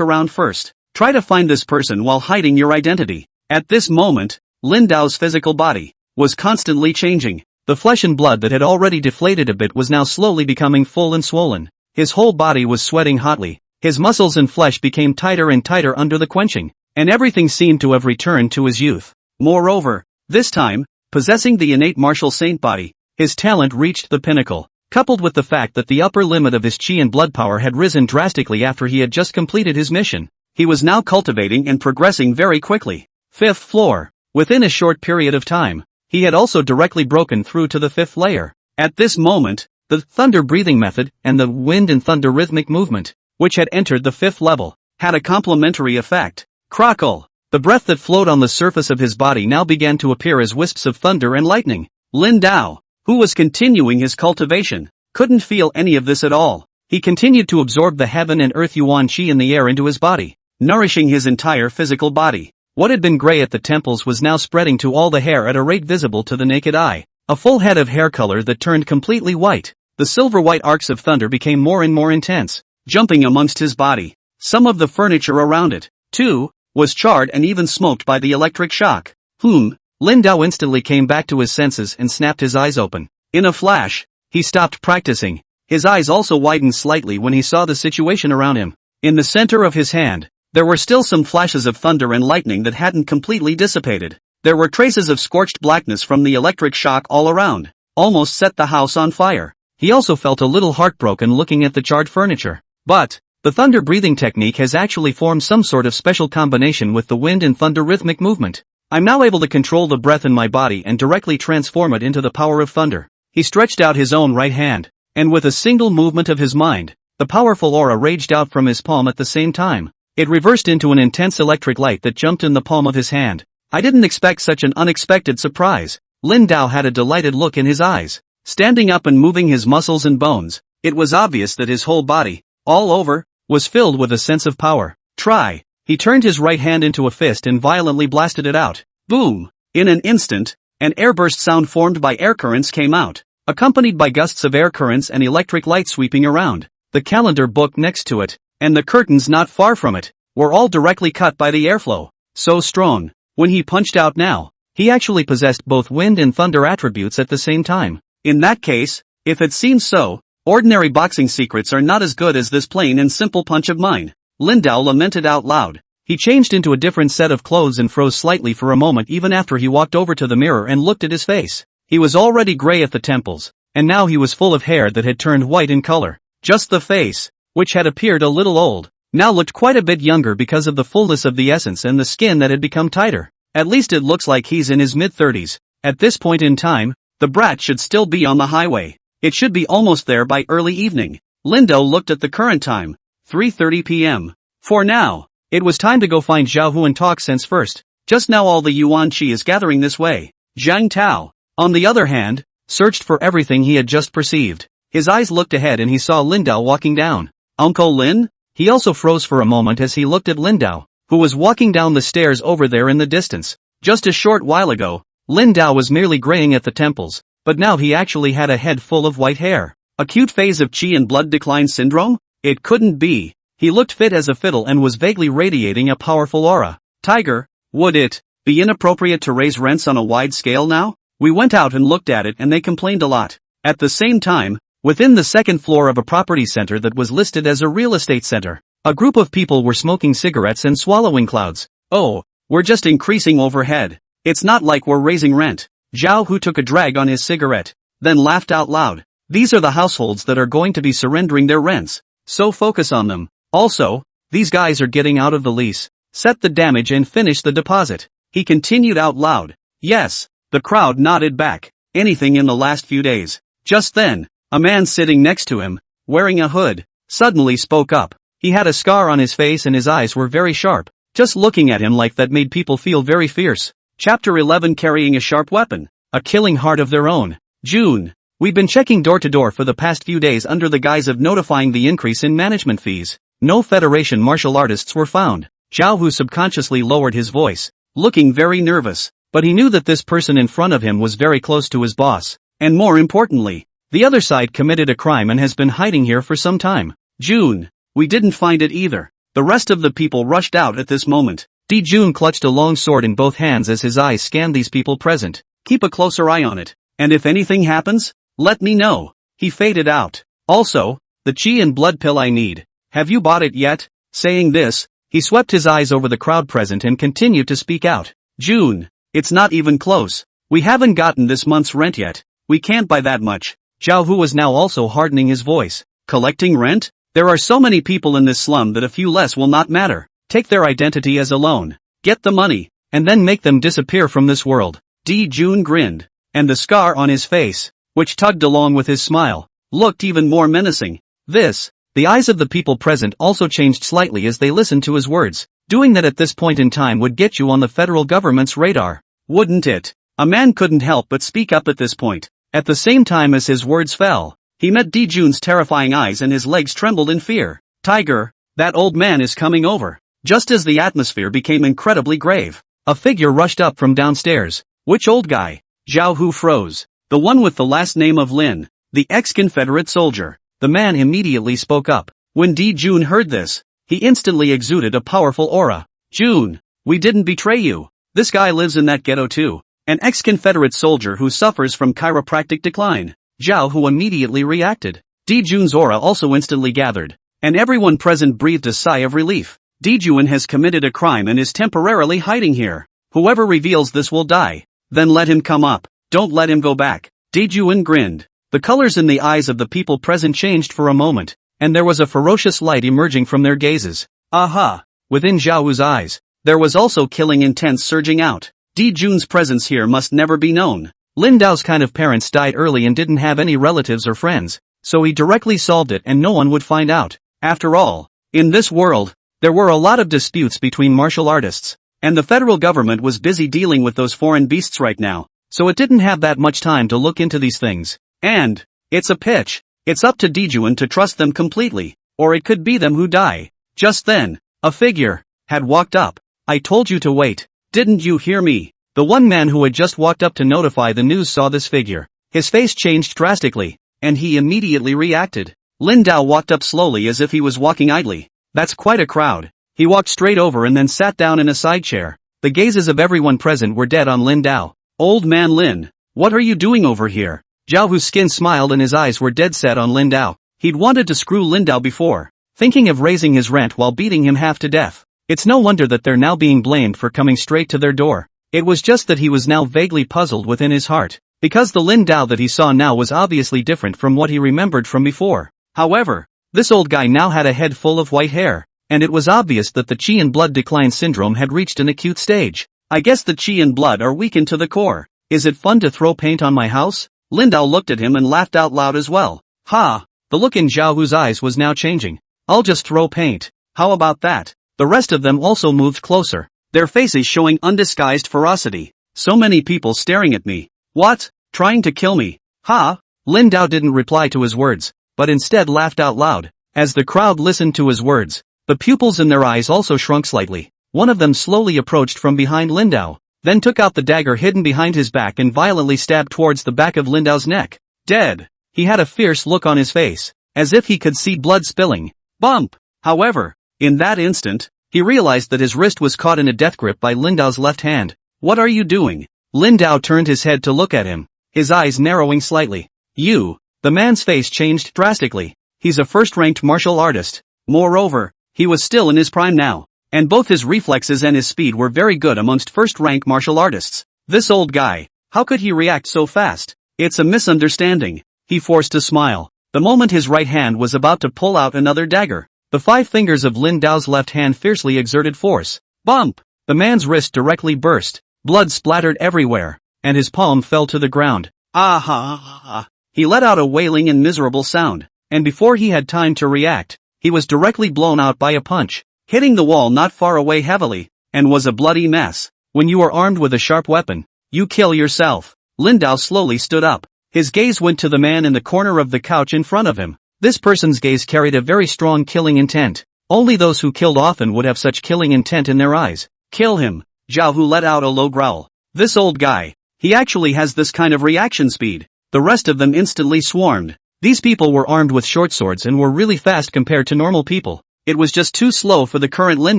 around first. Try to find this person while hiding your identity. At this moment, Lin Dao's physical body was constantly changing. The flesh and blood that had already deflated a bit was now slowly becoming full and swollen. His whole body was sweating hotly. His muscles and flesh became tighter and tighter under the quenching, and everything seemed to have returned to his youth. Moreover, this time, possessing the innate martial saint body, his talent reached the pinnacle, coupled with the fact that the upper limit of his qi and blood power had risen drastically after he had just completed his mission. He was now cultivating and progressing very quickly. 5th floor. Within a short period of time, he had also directly broken through to the 5th layer. At this moment, the thunder breathing method and the wind and thunder rhythmic movement, which had entered the 5th level, had a complementary effect. Crackle! The breath that flowed on the surface of his body now began to appear as wisps of thunder and lightning. Lin Dao, who was continuing his cultivation, couldn't feel any of this at all. He continued to absorb the heaven and earth yuan qi in the air into his body, nourishing his entire physical body. What had been gray at the temples was now spreading to all the hair at a rate visible to the naked eye. A full head of hair color that turned completely white. The silver-white arcs of thunder became more and more intense, jumping amongst his body. Some of the furniture around it, too, was charred and even smoked by the electric shock. Lin Dao instantly came back to his senses and snapped his eyes open. In a flash, he stopped practicing. His eyes also widened slightly when he saw the situation around him. In the center of his hand, there were still some flashes of thunder and lightning that hadn't completely dissipated. There were traces of scorched blackness from the electric shock all around, almost set the house on fire. He also felt a little heartbroken looking at the charred furniture. But the thunder breathing technique has actually formed some sort of special combination with the wind and thunder rhythmic movement. I'm now able to control the breath in my body and directly transform it into the power of thunder. He stretched out his own right hand, and with a single movement of his mind, the powerful aura raged out from his palm at the same time. It reversed into an intense electric light that jumped in the palm of his hand. I didn't expect such an unexpected surprise. Lin Dao had a delighted look in his eyes. Standing up and moving his muscles and bones, it was obvious that his whole body, all over, was filled with a sense of power. Try. He turned his right hand into a fist and violently blasted it out. Boom! In an instant, an airburst sound formed by air currents came out. accompanied by gusts of air currents and electric light sweeping around. The calendar book next to it, and the curtains not far from it, were all directly cut by the airflow. So strong. When he punched out now, he actually possessed both wind and thunder attributes at the same time. In that case, if it seems so, ordinary boxing secrets are not as good as this plain and simple punch of mine. Lindao lamented out loud. He changed into a different set of clothes and froze slightly for a moment even after he walked over to the mirror and looked at his face. He was already gray at the temples, and now he was full of hair that had turned white in color. Just the face, which had appeared a little old, now looked quite a bit younger because of the fullness of the essence and the skin that had become tighter. At least it looks like he's in his mid-30s. At this point in time, the brat should still be on the highway. It should be almost there by early evening. Lindo looked at the current time, 3:30 p.m. For now, it was time to go find Zhao Hu and talk sense first. Just now all the Yuan Qi is gathering this way. Zhang Tao, on the other hand, searched for everything he had just perceived. His eyes looked ahead and he saw Lindao walking down. Uncle Lin? He also froze for a moment as he looked at Lindao, who was walking down the stairs over there in the distance. Just a short while ago, Lindao was merely graying at the temples, but now he actually had a head full of white hair. Acute phase of qi and blood decline syndrome? It couldn't be. He looked fit as a fiddle and was vaguely radiating a powerful aura. Tiger, would it be inappropriate to raise rents on a wide scale now? We went out and looked at it and they complained a lot. At the same time, within the second floor of a property center that was listed as a real estate center, a group of people were smoking cigarettes and swallowing clouds. Oh, we're just increasing overhead. It's not like we're raising rent. Zhao Hu took a drag on his cigarette, then laughed out loud. These are the households that are going to be surrendering their rents, so focus on them. Also, these guys are getting out of the lease, set the damage and finish the deposit. He continued out loud. Yes, the crowd nodded back. Anything in the last few days. Just then, a man sitting next to him, wearing a hood, suddenly spoke up. He had a scar on his face and his eyes were very sharp. Just looking at him like that made people feel very fierce. Chapter 11 Carrying a sharp weapon. A killing heart of their own. June. We've been checking door to door for the past few days under the guise of notifying the increase in management fees. No Federation martial artists were found. Zhao Hu subconsciously lowered his voice, looking very nervous, but he knew that this person in front of him was very close to his boss, and more importantly, the other side committed a crime and has been hiding here for some time. June. We didn't find it either. The rest of the people rushed out at this moment. Di Jun clutched a long sword in both hands as his eyes scanned these people present. Keep a closer eye on it, and if anything happens, let me know. He faded out. Also, the qi and blood pill I need. Have you bought it yet? Saying this, he swept his eyes over the crowd present and continued to speak out. June, it's not even close. We haven't gotten this month's rent yet. We can't buy that much. Zhao Hu was now also hardening his voice. Collecting rent? There are so many people in this slum that a few less will not matter. Take their identity as a loan. Get the money, and then make them disappear from this world. Di Jun grinned, and the scar on his face, which tugged along with his smile, looked even more menacing. The eyes of the people present also changed slightly as they listened to his words. Doing that at this point in time would get you on the federal government's radar, wouldn't it? A man couldn't help but speak up at this point. At the same time as his words fell, he met Di Jun's terrifying eyes and his legs trembled in fear. Tiger, that old man is coming over. Just as the atmosphere became incredibly grave, a figure rushed up from downstairs. Which old guy? Zhao Hu froze. The one with the last name of Lin, the ex-Confederate soldier. The man immediately spoke up. When Di Jun heard this, he instantly exuded a powerful aura. Jun, we didn't betray you. This guy lives in that ghetto too. An ex-Confederate soldier who suffers from chiropractic decline. Zhao Hu immediately reacted. Di Jun's aura also instantly gathered, and everyone present breathed a sigh of relief. Di Jun has committed a crime and is temporarily hiding here. Whoever reveals this will die. Then let him come up. Don't let him go back. Di Jun grinned. The colors in the eyes of the people present changed for a moment, and there was a ferocious light emerging from their gazes. Aha! Within Zhao Hu's eyes, there was also killing intent surging out. Di Jun's presence here must never be known. Lin Dao's kind of parents died early and didn't have any relatives or friends, so he directly solved it and no one would find out. After all, in this world, there were a lot of disputes between martial artists, and the federal government was busy dealing with those foreign beasts right now, so it didn't have that much time to look into these things. And it's a pitch. It's up to Di Jun to trust them completely, or it could be them who die. Just then, a figure had walked up. I told you to wait. Didn't you hear me? The one man who had just walked up to notify the news saw this figure. His face changed drastically, and he immediately reacted. Lin Dao walked up slowly as if he was walking idly. That's quite a crowd. He walked straight over and then sat down in a side chair. The gazes of everyone present were dead on Lin Dao. Old man Lin, what are you doing over here? Zhao Hu's skin smiled and his eyes were dead set on Lin Dao. He'd wanted to screw Lin Dao before, thinking of raising his rent while beating him half to death. It's no wonder that they're now being blamed for coming straight to their door. It was just that he was now vaguely puzzled within his heart, because the Lin Dao that he saw now was obviously different from what he remembered from before. However, this old guy now had a head full of white hair, and it was obvious that the qi and blood decline syndrome had reached an acute stage. I guess the qi and blood are weakened to the core. Is it fun to throw paint on my house? Lin Dao looked at him and laughed out loud as well. Ha! The look in Zhao Hu's eyes was now changing. I'll just throw paint. How about that? The rest of them also moved closer, their faces showing undisguised ferocity. So many people staring at me. What? Trying to kill me? Ha! Lin Dao didn't reply to his words, but instead laughed out loud. As the crowd listened to his words, the pupils in their eyes also shrunk slightly. One of them slowly approached from behind Lin Dao, then took out the dagger hidden behind his back and violently stabbed towards the back of Lin Dao's neck. Dead. He had a fierce look on his face, as if he could see blood spilling. Bump! However, in that instant, he realized that his wrist was caught in a death grip by Lin Dao's left hand. What are you doing? Lin Dao turned his head to look at him, his eyes narrowing slightly. You. The man's face changed drastically. He's a first-ranked martial artist. Moreover, he was still in his prime now, and both his reflexes and his speed were very good amongst first-rank martial artists. This old guy, how could he react so fast? It's a misunderstanding. He forced a smile. The moment his right hand was about to pull out another dagger, the 5 fingers of Lin Dao's left hand fiercely exerted force. Bump! The man's wrist directly burst, blood splattered everywhere, and his palm fell to the ground. Ah ha ha ha! He let out a wailing and miserable sound, and before he had time to react, he was directly blown out by a punch, hitting the wall not far away heavily, and was a bloody mess. When you are armed with a sharp weapon, you kill yourself. Lin Dao slowly stood up. His gaze went to the man in the corner of the couch in front of him. This person's gaze carried a very strong killing intent. Only those who killed often would have such killing intent in their eyes. Kill him. Zhao Hu let out a low growl. This old guy, he actually has this kind of reaction speed. The rest of them instantly swarmed. These people were armed with short swords and were really fast compared to normal people. It was just too slow for the current Lin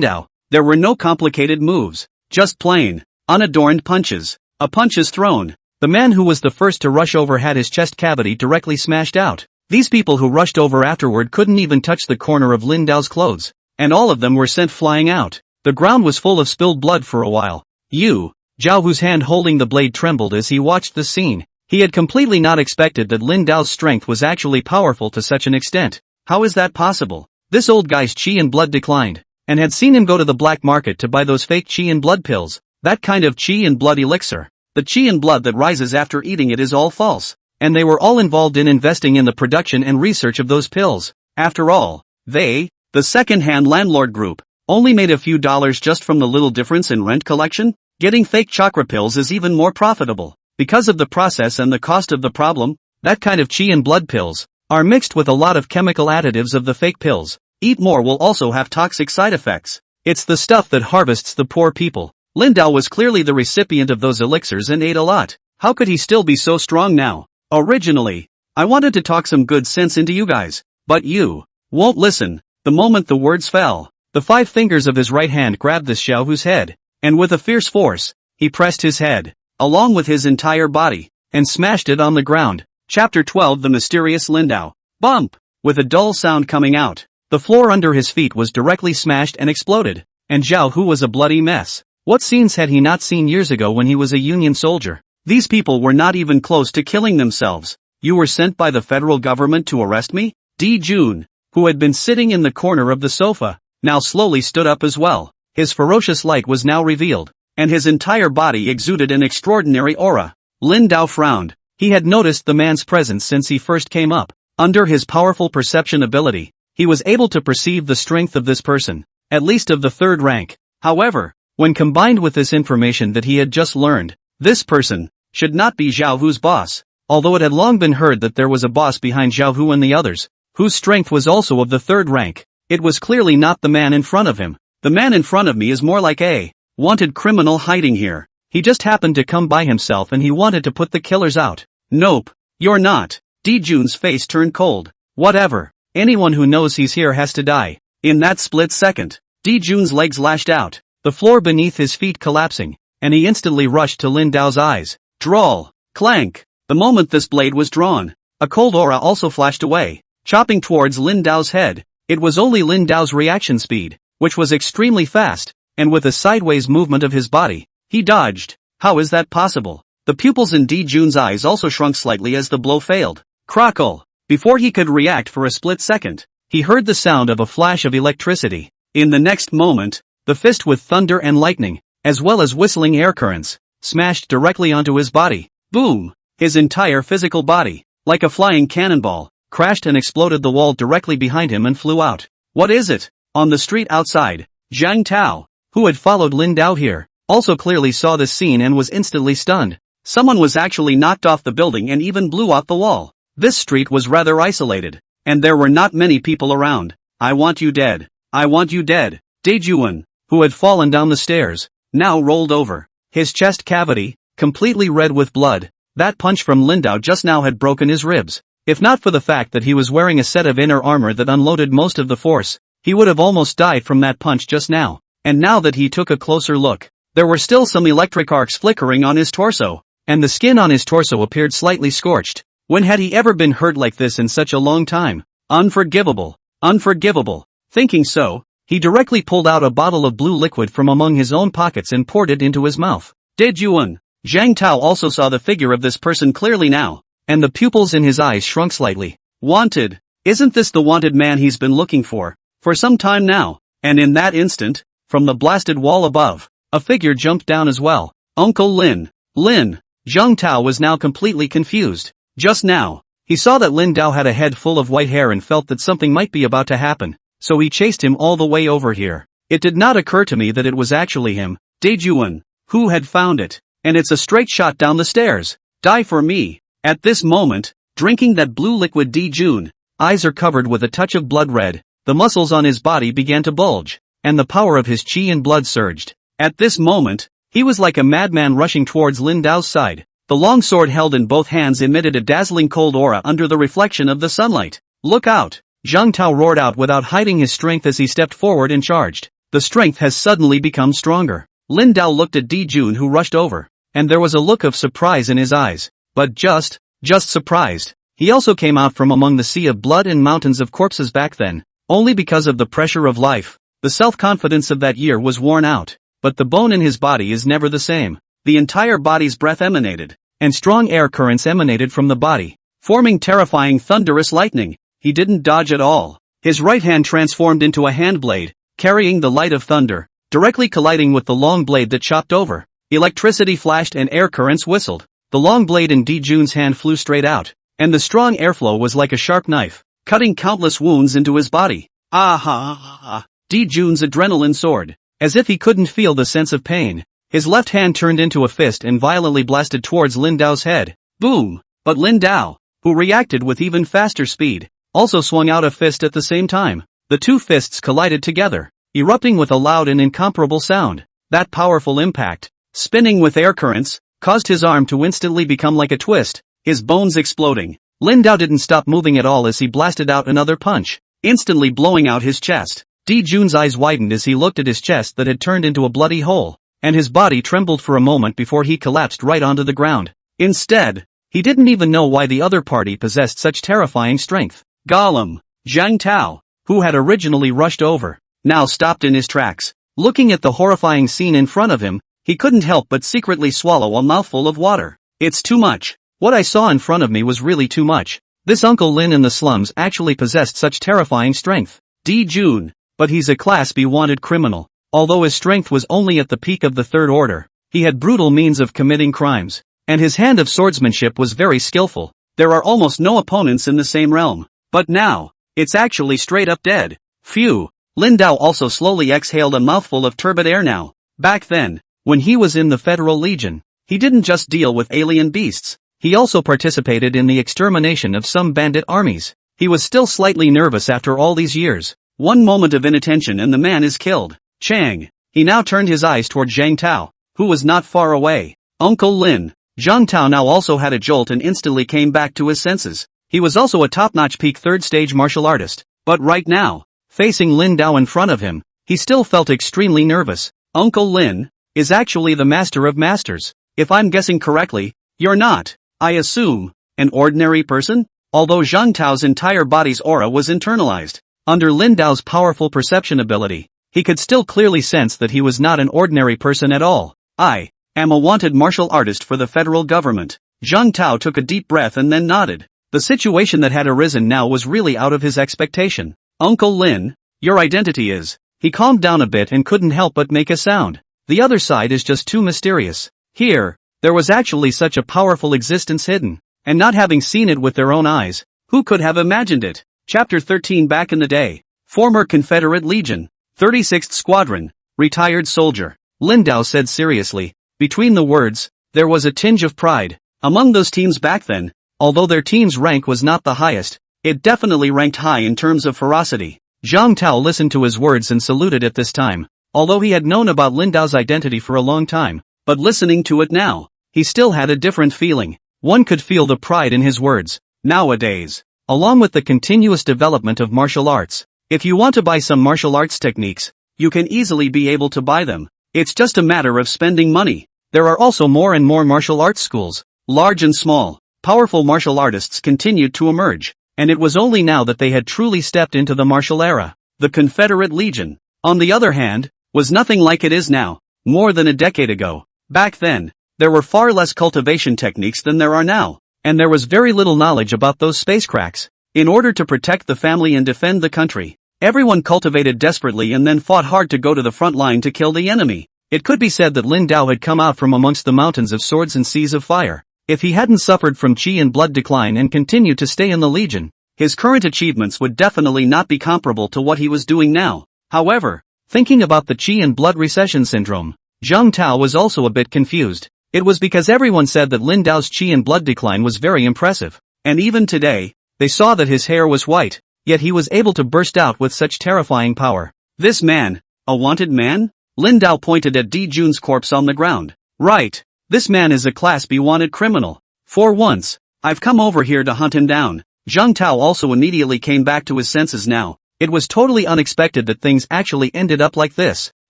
Dao. There were no complicated moves, just plain, unadorned punches. A punch is thrown. The man who was the first to rush over had his chest cavity directly smashed out. These people who rushed over afterward couldn't even touch the corner of Lin Dao's clothes, and all of them were sent flying out. The ground was full of spilled blood for a while. Zhao Hu's hand holding the blade trembled as he watched the scene. He had completely not expected that Lin Dao's strength was actually powerful to such an extent. How is that possible? This old guy's qi and blood declined, and had seen him go to the black market to buy those fake qi and blood pills. That kind of qi and blood elixir. The qi and blood that rises after eating it is all false, and they were all involved in investing in the production and research of those pills. After all, they, the second-hand landlord group, only made a few dollars just from the little difference in rent collection. Getting fake chakra pills is even more profitable. Because of the process and the cost of the problem, that kind of qi and blood pills are mixed with a lot of chemical additives of the fake pills. Eat more will also have toxic side effects. It's the stuff that harvests the poor people. Lin Dao was clearly the recipient of those elixirs and ate a lot. How could he still be so strong now? Originally, I wanted to talk some good sense into you guys, but you won't listen. The moment the words fell, the 5 fingers of his right hand grabbed this Zhao Hu's head, and with a fierce force, he pressed his head, along with his entire body, and smashed it on the ground. Chapter 12 The Mysterious Lin Dao. Bump! With a dull sound coming out, the floor under his feet was directly smashed and exploded, and Zhao Hu was a bloody mess. What scenes had he not seen years ago when he was a Union soldier? These people were not even close to killing themselves. You were sent by the federal government to arrest me? Di Jun, who had been sitting in the corner of the sofa, now slowly stood up as well. His ferocious light was now revealed, and his entire body exuded an extraordinary aura. Lin Dao frowned. He had noticed the man's presence since he first came up. Under his powerful perception ability, he was able to perceive the strength of this person, at least of the 3rd rank. However, when combined with this information that he had just learned, this person should not be Zhao Hu's boss, although it had long been heard that there was a boss behind Zhao Hu and the others, whose strength was also of the 3rd rank. It was clearly not the man in front of him. The man in front of me is more like a wanted criminal hiding here. He just happened to come by himself and he wanted to put the killers out. Nope. You're not. Jun's face turned cold. Whatever. Anyone who knows he's here has to die. In that split second, Jun's legs lashed out, the floor beneath his feet collapsing, and he instantly rushed to Lin Dao's eyes. Drawl. Clank. The moment this blade was drawn, a cold aura also flashed away, chopping towards Lin Dao's head. It was only Lin Dao's reaction speed, which was extremely fast, and with a sideways movement of his body, he dodged. How is that possible? The pupils in Jun's eyes also shrunk slightly as the blow failed. Crackle! Before he could react for a split second, he heard the sound of a flash of electricity. In the next moment, the fist with thunder and lightning, as well as whistling air currents, smashed directly onto his body. Boom! His entire physical body, like a flying cannonball, crashed and exploded the wall directly behind him and flew out. What is it? On the street outside, Zhang Tao, who had followed Lin Dao here, also clearly saw this scene and was instantly stunned. Someone was actually knocked off the building and even blew out the wall. This street was rather isolated, and there were not many people around. I want you dead. I want you dead. Daejuan, who had fallen down the stairs, now rolled over, his chest cavity, completely red with blood. That punch from Lin Dao just now had broken his ribs. If not for the fact that he was wearing a set of inner armor that unloaded most of the force, he would have almost died from that punch just now. And now that he took a closer look, there were still some electric arcs flickering on his torso, and the skin on his torso appeared slightly scorched. When had he ever been hurt like this in such a long time? Unforgivable. Unforgivable. Thinking so, he directly pulled out a bottle of blue liquid from among his own pockets and poured it into his mouth. Daejuan. Zhang Tao also saw the figure of this person clearly now, and the pupils in his eyes shrunk slightly. Wanted. Isn't this the wanted man he's been looking for some time now? And in that instant, from the blasted wall above, a figure jumped down as well. Uncle Lin. Lin. Zhang Tao was now completely confused. Just now, he saw that Lin Dao had a head full of white hair and felt that something might be about to happen, so he chased him all the way over here. It did not occur to me that it was actually him, Daejuan, who had found it, and it's a straight shot down the stairs. Die for me. At this moment, drinking that blue liquid, Daejun, eyes are covered with a touch of blood red, the muscles on his body began to bulge, and the power of his chi and blood surged. At this moment, he was like a madman rushing towards Lin Dao's side. The long sword held in both hands emitted a dazzling cold aura under the reflection of the sunlight. Look out! Zhang Tao roared out without hiding his strength as he stepped forward and charged. The strength has suddenly become stronger. Lin Dao looked at Daejun, who rushed over, and there was a look of surprise in his eyes. But just surprised. He also came out from among the sea of blood and mountains of corpses back then, only because of the pressure of life. The self-confidence of that year was worn out, but the bone in his body is never the same. The entire body's breath emanated, and strong air currents emanated from the body, forming terrifying thunderous lightning. He didn't dodge at all. His right hand transformed into a hand blade, carrying the light of thunder, directly colliding with the long blade that chopped over. Electricity flashed and air currents whistled. The long blade in Daejun's hand flew straight out, and the strong airflow was like a sharp knife, cutting countless wounds into his body. Ah! Daejun's adrenaline soared, as if he couldn't feel the sense of pain. His left hand turned into a fist and violently blasted towards Lin Dao's head. Boom! But Lin Dao, who reacted with even faster speed, also swung out a fist at the same time. The two fists collided together, erupting with a loud and incomparable sound. That powerful impact, spinning with air currents, caused his arm to instantly become like a twist, his bones exploding. Lin Dao didn't stop moving at all as he blasted out another punch, instantly blowing out his chest. Daejun's eyes widened as he looked at his chest that had turned into a bloody hole, and his body trembled for a moment before he collapsed right onto the ground. Instead, he didn't even know why the other party possessed such terrifying strength. Golem. Zhang Tao, who had originally rushed over, now stopped in his tracks. Looking at the horrifying scene in front of him, he couldn't help but secretly swallow a mouthful of water. It's too much. What I saw in front of me was really too much. This Uncle Lin in the slums actually possessed such terrifying strength. Daejun. But he's a Class B wanted criminal. Although his strength was only at the peak of the third order, he had brutal means of committing crimes, and his hand of swordsmanship was very skillful. There are almost no opponents in the same realm. But now, it's actually straight up dead. Phew. Lin Dao also slowly exhaled a mouthful of turbid air now. Back then, when he was in the Federal Legion, he didn't just deal with alien beasts, he also participated in the extermination of some bandit armies. He was still slightly nervous after all these years. One moment of inattention and the man is killed. Chang. He now turned his eyes toward Zhang Tao, who was not far away. Uncle Lin. Zhang Tao now also had a jolt and instantly came back to his senses. He was also a top-notch peak third-stage martial artist. But right now, facing Lin Dao in front of him, he still felt extremely nervous. Uncle Lin is actually the master of masters. If I'm guessing correctly, you're not, I assume, an ordinary person? Although Zhang Tao's entire body's aura was internalized, under Lin Dao's powerful perception ability, he could still clearly sense that he was not an ordinary person at all. I am a wanted martial artist for the federal government. Zhang Tao took a deep breath and then nodded. The situation that had arisen now was really out of his expectation. Uncle Lin, your identity is. He calmed down a bit and couldn't help but make a sound. The other side is just too mysterious. Here, there was actually such a powerful existence hidden, and not having seen it with their own eyes, who could have imagined it? Chapter 13. Back in the day. Former Confederate Legion, 36th Squadron, retired soldier. Lin Dao said seriously. Between the words, there was a tinge of pride. Among those teams back then, although their team's rank was not the highest, it definitely ranked high in terms of ferocity. Zhang Tao listened to his words and saluted at this time. Although he had known about Lin Dao's identity for a long time, but listening to it now, he still had a different feeling. One could feel the pride in his words. Nowadays, along with the continuous development of martial arts, if you want to buy some martial arts techniques, you can easily be able to buy them. It's just a matter of spending money. There are also more and more martial arts schools, large and small. Powerful martial artists continued to emerge, and it was only now that they had truly stepped into the martial era. The Confederate Legion, on the other hand, was nothing like it is now. More than a decade ago, back then, there were far less cultivation techniques than there are now, and there was very little knowledge about those spacecracks. In order to protect the family and defend the country, everyone cultivated desperately and then fought hard to go to the front line to kill the enemy. It could be said that Lin Dao had come out from amongst the mountains of swords and seas of fire. If he hadn't suffered from qi and blood decline and continued to stay in the Legion, his current achievements would definitely not be comparable to what he was doing now. However, thinking about the qi and blood recession syndrome, Zhang Tao was also a bit confused. It was because everyone said that Lin Dao's qi and blood decline was very impressive, and even today, they saw that his hair was white, yet he was able to burst out with such terrifying power. This man, a wanted man? Lin Dao pointed at Di Jun's corpse on the ground. Right, this man is a Class B wanted criminal. For once, I've come over here to hunt him down. Zhang Tao also immediately came back to his senses now. It was totally unexpected that things actually ended up like this.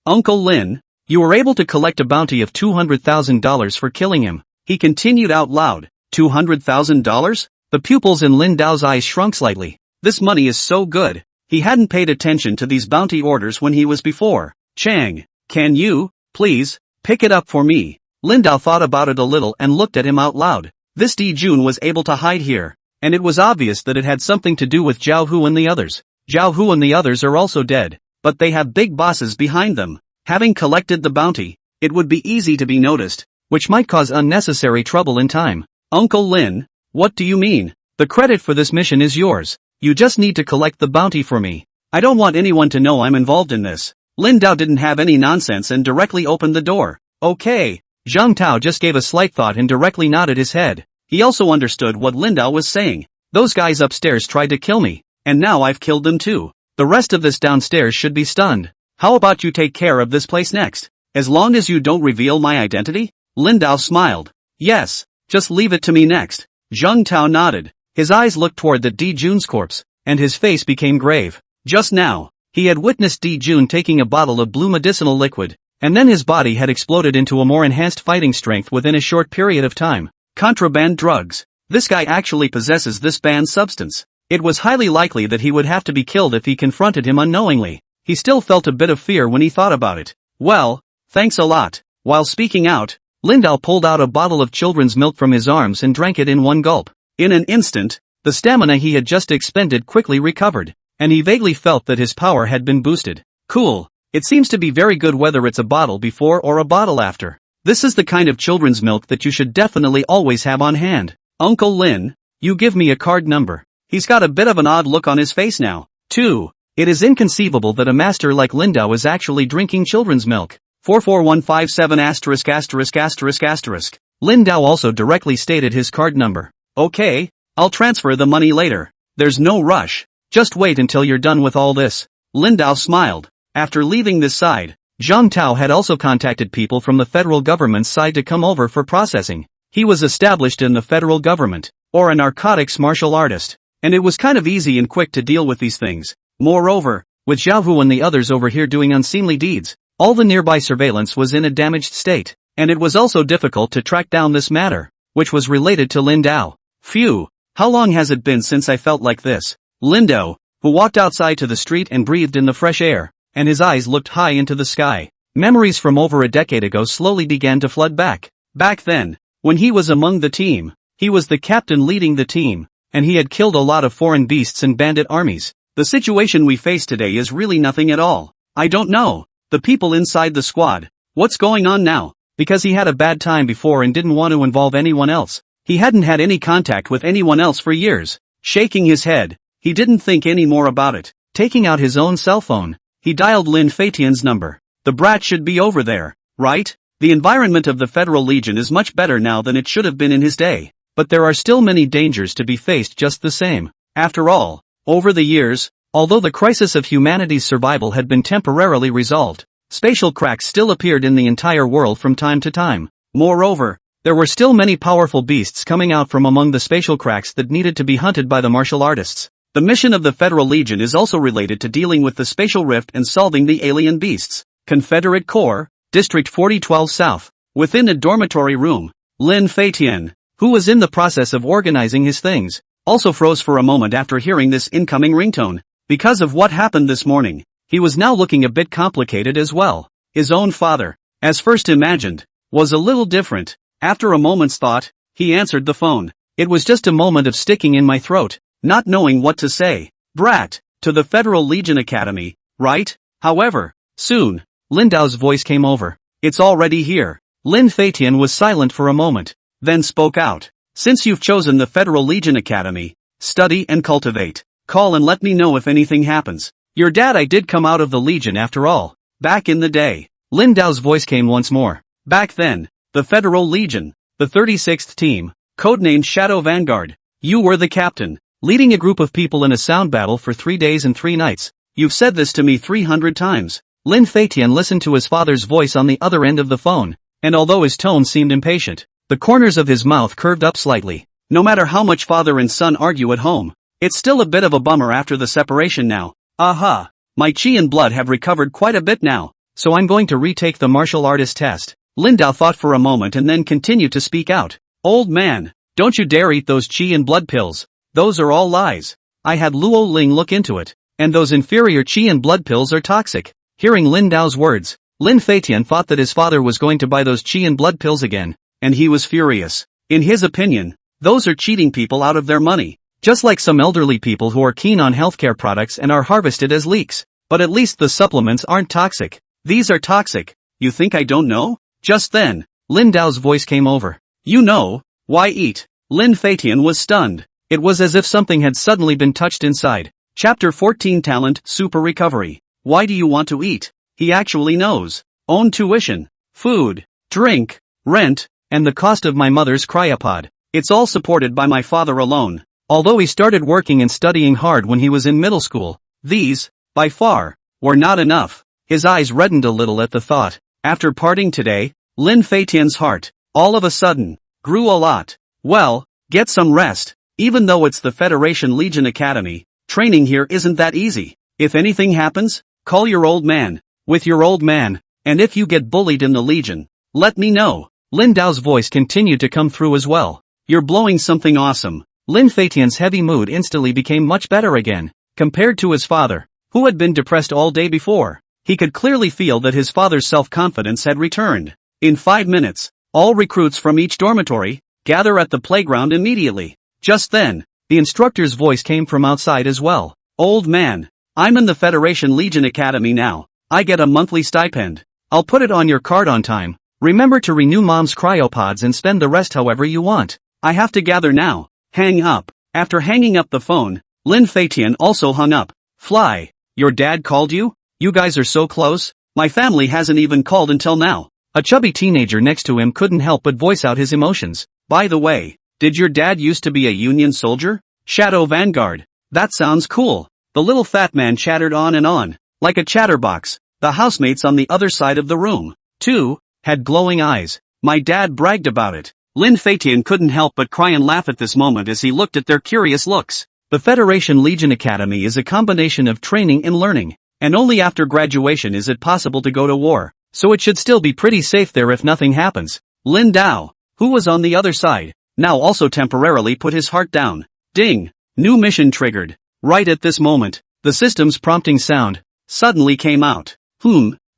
Uncle Lin, you were able to collect a bounty of $200,000 for killing him. He continued out loud. $200,000? The pupils in Lin Dao's eyes shrunk slightly. This money is so good. He hadn't paid attention to these bounty orders when he was before. Chang, can you, please, pick it up for me? Lin Dao thought about it a little and looked at him out loud. This Di Jun was able to hide here, and it was obvious that it had something to do with Zhao Hu and the others. Zhao Hu and the others are also dead, but they have big bosses behind them. Having collected the bounty, it would be easy to be noticed, which might cause unnecessary trouble in time. Uncle Lin, what do you mean? The credit for this mission is yours. You just need to collect the bounty for me. I don't want anyone to know I'm involved in this. Lin Dao didn't have any nonsense and directly opened the door. Okay. Zhang Tao just gave a slight thought and directly nodded his head. He also understood what Lin Dao was saying. Those guys upstairs tried to kill me, and now I've killed them too. The rest of this downstairs should be stunned. How about you take care of this place next? As long as you don't reveal my identity? Lin Dao smiled. Yes, just leave it to me next. Zhang Tao nodded. His eyes looked toward the Di Jun's corpse, and his face became grave. Just now, he had witnessed Di Jun taking a bottle of blue medicinal liquid, and then his body had exploded into a more enhanced fighting strength within a short period of time. Contraband drugs. This guy actually possesses this banned substance. It was highly likely that he would have to be killed if he confronted him unknowingly. He still felt a bit of fear when he thought about it. Well, thanks a lot. While speaking out, Lin Dao pulled out a bottle of children's milk from his arms and drank it in one gulp. In an instant, the stamina he had just expended quickly recovered, and he vaguely felt that his power had been boosted. Cool. It seems to be very good whether it's a bottle before or a bottle after. This is the kind of children's milk that you should definitely always have on hand. Uncle Lin, you give me a card number. He's got a bit of an odd look on his face now. 2. It is inconceivable that a master like Lin Dao is actually drinking children's milk. 44157 ********. Lin Dao also directly stated his card number. Okay, I'll transfer the money later. There's no rush. Just wait until you're done with all this. Lin Dao smiled. After leaving this side, Zhang Tao had also contacted people from the federal government's side to come over for processing. He was established in the federal government, or a narcotics martial artist, and it was kind of easy and quick to deal with these things. Moreover, with Xiaohu and the others over here doing unseemly deeds, all the nearby surveillance was in a damaged state, and it was also difficult to track down this matter, which was related to Lin Dao. Phew, how long has it been since I felt like this? Lin Dao, who walked outside to the street and breathed in the fresh air, and his eyes looked high into the sky. Memories from over a decade ago slowly began to flood back. Back then, when he was among the team, he was the captain leading the team, and he had killed a lot of foreign beasts and bandit armies. The situation we face today is really nothing at all. I don't know. The people inside the squad. What's going on now? Because he had a bad time before and didn't want to involve anyone else. He hadn't had any contact with anyone else for years. Shaking his head, he didn't think any more about it. Taking out his own cell phone, he dialed Lin Feitian's number. The brat should be over there, right? The environment of the Federal Legion is much better now than it should have been in his day. But there are still many dangers to be faced just the same. After all, over the years, although the crisis of humanity's survival had been temporarily resolved, spatial cracks still appeared in the entire world from time to time. Moreover, there were still many powerful beasts coming out from among the spatial cracks that needed to be hunted by the martial artists. The mission of the Federal Legion is also related to dealing with the spatial rift and solving the alien beasts. Confederate Corps, District 4012 South. Within a dormitory room, Lin Feitian, who was in the process of organizing his things, also froze for a moment after hearing this incoming ringtone. Because of what happened this morning, he was now looking a bit complicated as well. His own father, as first imagined, was a little different. After a moment's thought, he answered the phone. It was just a moment of sticking in my throat, not knowing what to say. Brat, to the Federal Legion Academy, right? However, soon, Lin Dao's voice came over. It's already here. Lin Feitian was silent for a moment, then spoke out. Since you've chosen the Federal Legion Academy, study and cultivate. Call and let me know if anything happens. Your dad, I did come out of the Legion after all. Back in the day. Lin Dao's voice came once more. Back then, the Federal Legion, the 36th team, codenamed Shadow Vanguard. You were the captain, leading a group of people in a sound battle for 3 days and 3 nights. You've said this to me 300 times. Lin Feitian listened to his father's voice on the other end of the phone, and although his tone seemed impatient, the corners of his mouth curved up slightly. No matter how much father and son argue at home, it's still a bit of a bummer after the separation now. Aha! My chi and blood have recovered quite a bit now, so I'm going to retake the martial artist test. Lin Dao thought for a moment and then continued to speak out. Old man, don't you dare eat those chi and blood pills. Those are all lies. I had Luo Ling look into it, and those inferior chi and blood pills are toxic. Hearing Lin Dao's words, Lin Feitian thought that his father was going to buy those chi and blood pills again, and he was furious. In his opinion, those are cheating people out of their money, just like some elderly people who are keen on healthcare products and are harvested as leeks. But at least the supplements aren't toxic. These are toxic. You think I don't know? Just then, Lin Dao's voice came over. You know, why eat? Lin Feitian was stunned. It was as if something had suddenly been touched inside. Chapter 14 Talent Super Recovery. Why do you want to eat? He actually knows. Own tuition, food, drink, rent, and the cost of my mother's cryopod. It's all supported by my father alone. Although he started working and studying hard when he was in middle school, these, by far, were not enough. His eyes reddened a little at the thought. After parting today, Lin Feitian's heart, all of a sudden, grew a lot. Well, get some rest. Even though it's the Federation Legion Academy, training here isn't that easy. If anything happens, call your old man. With your old man, and if you get bullied in the Legion, let me know. Lin Dao's voice continued to come through as well. You're blowing something awesome. Lin Feitian's heavy mood instantly became much better again, compared to his father, who had been depressed all day before. He could clearly feel that his father's self-confidence had returned. In 5 minutes, all recruits from each dormitory, gather at the playground immediately. Just then, the instructor's voice came from outside as well. Old man, I'm in the Federation Legion Academy now. I get a monthly stipend. I'll put it on your card on time. Remember to renew mom's cryopods and spend the rest however you want. I have to gather now. Hang up. After hanging up the phone, Lin Feitian also hung up. Fly, your dad called you? You guys are so close? My family hasn't even called until now. A chubby teenager next to him couldn't help but voice out his emotions. By the way, did your dad used to be a Union soldier? Shadow Vanguard. That sounds cool. The little fat man chattered on, like a chatterbox. The housemates on the other side of the room, too, had glowing eyes. My dad bragged about it. Lin Feitian couldn't help but cry and laugh at this moment as he looked at their curious looks. The Federation Legion Academy is a combination of training and learning, and only after graduation is it possible to go to war, so it should still be pretty safe there if nothing happens. Lin Dao, who was on the other side, now also temporarily put his heart down. Ding! New mission triggered. Right at this moment, the system's prompting sound suddenly came out.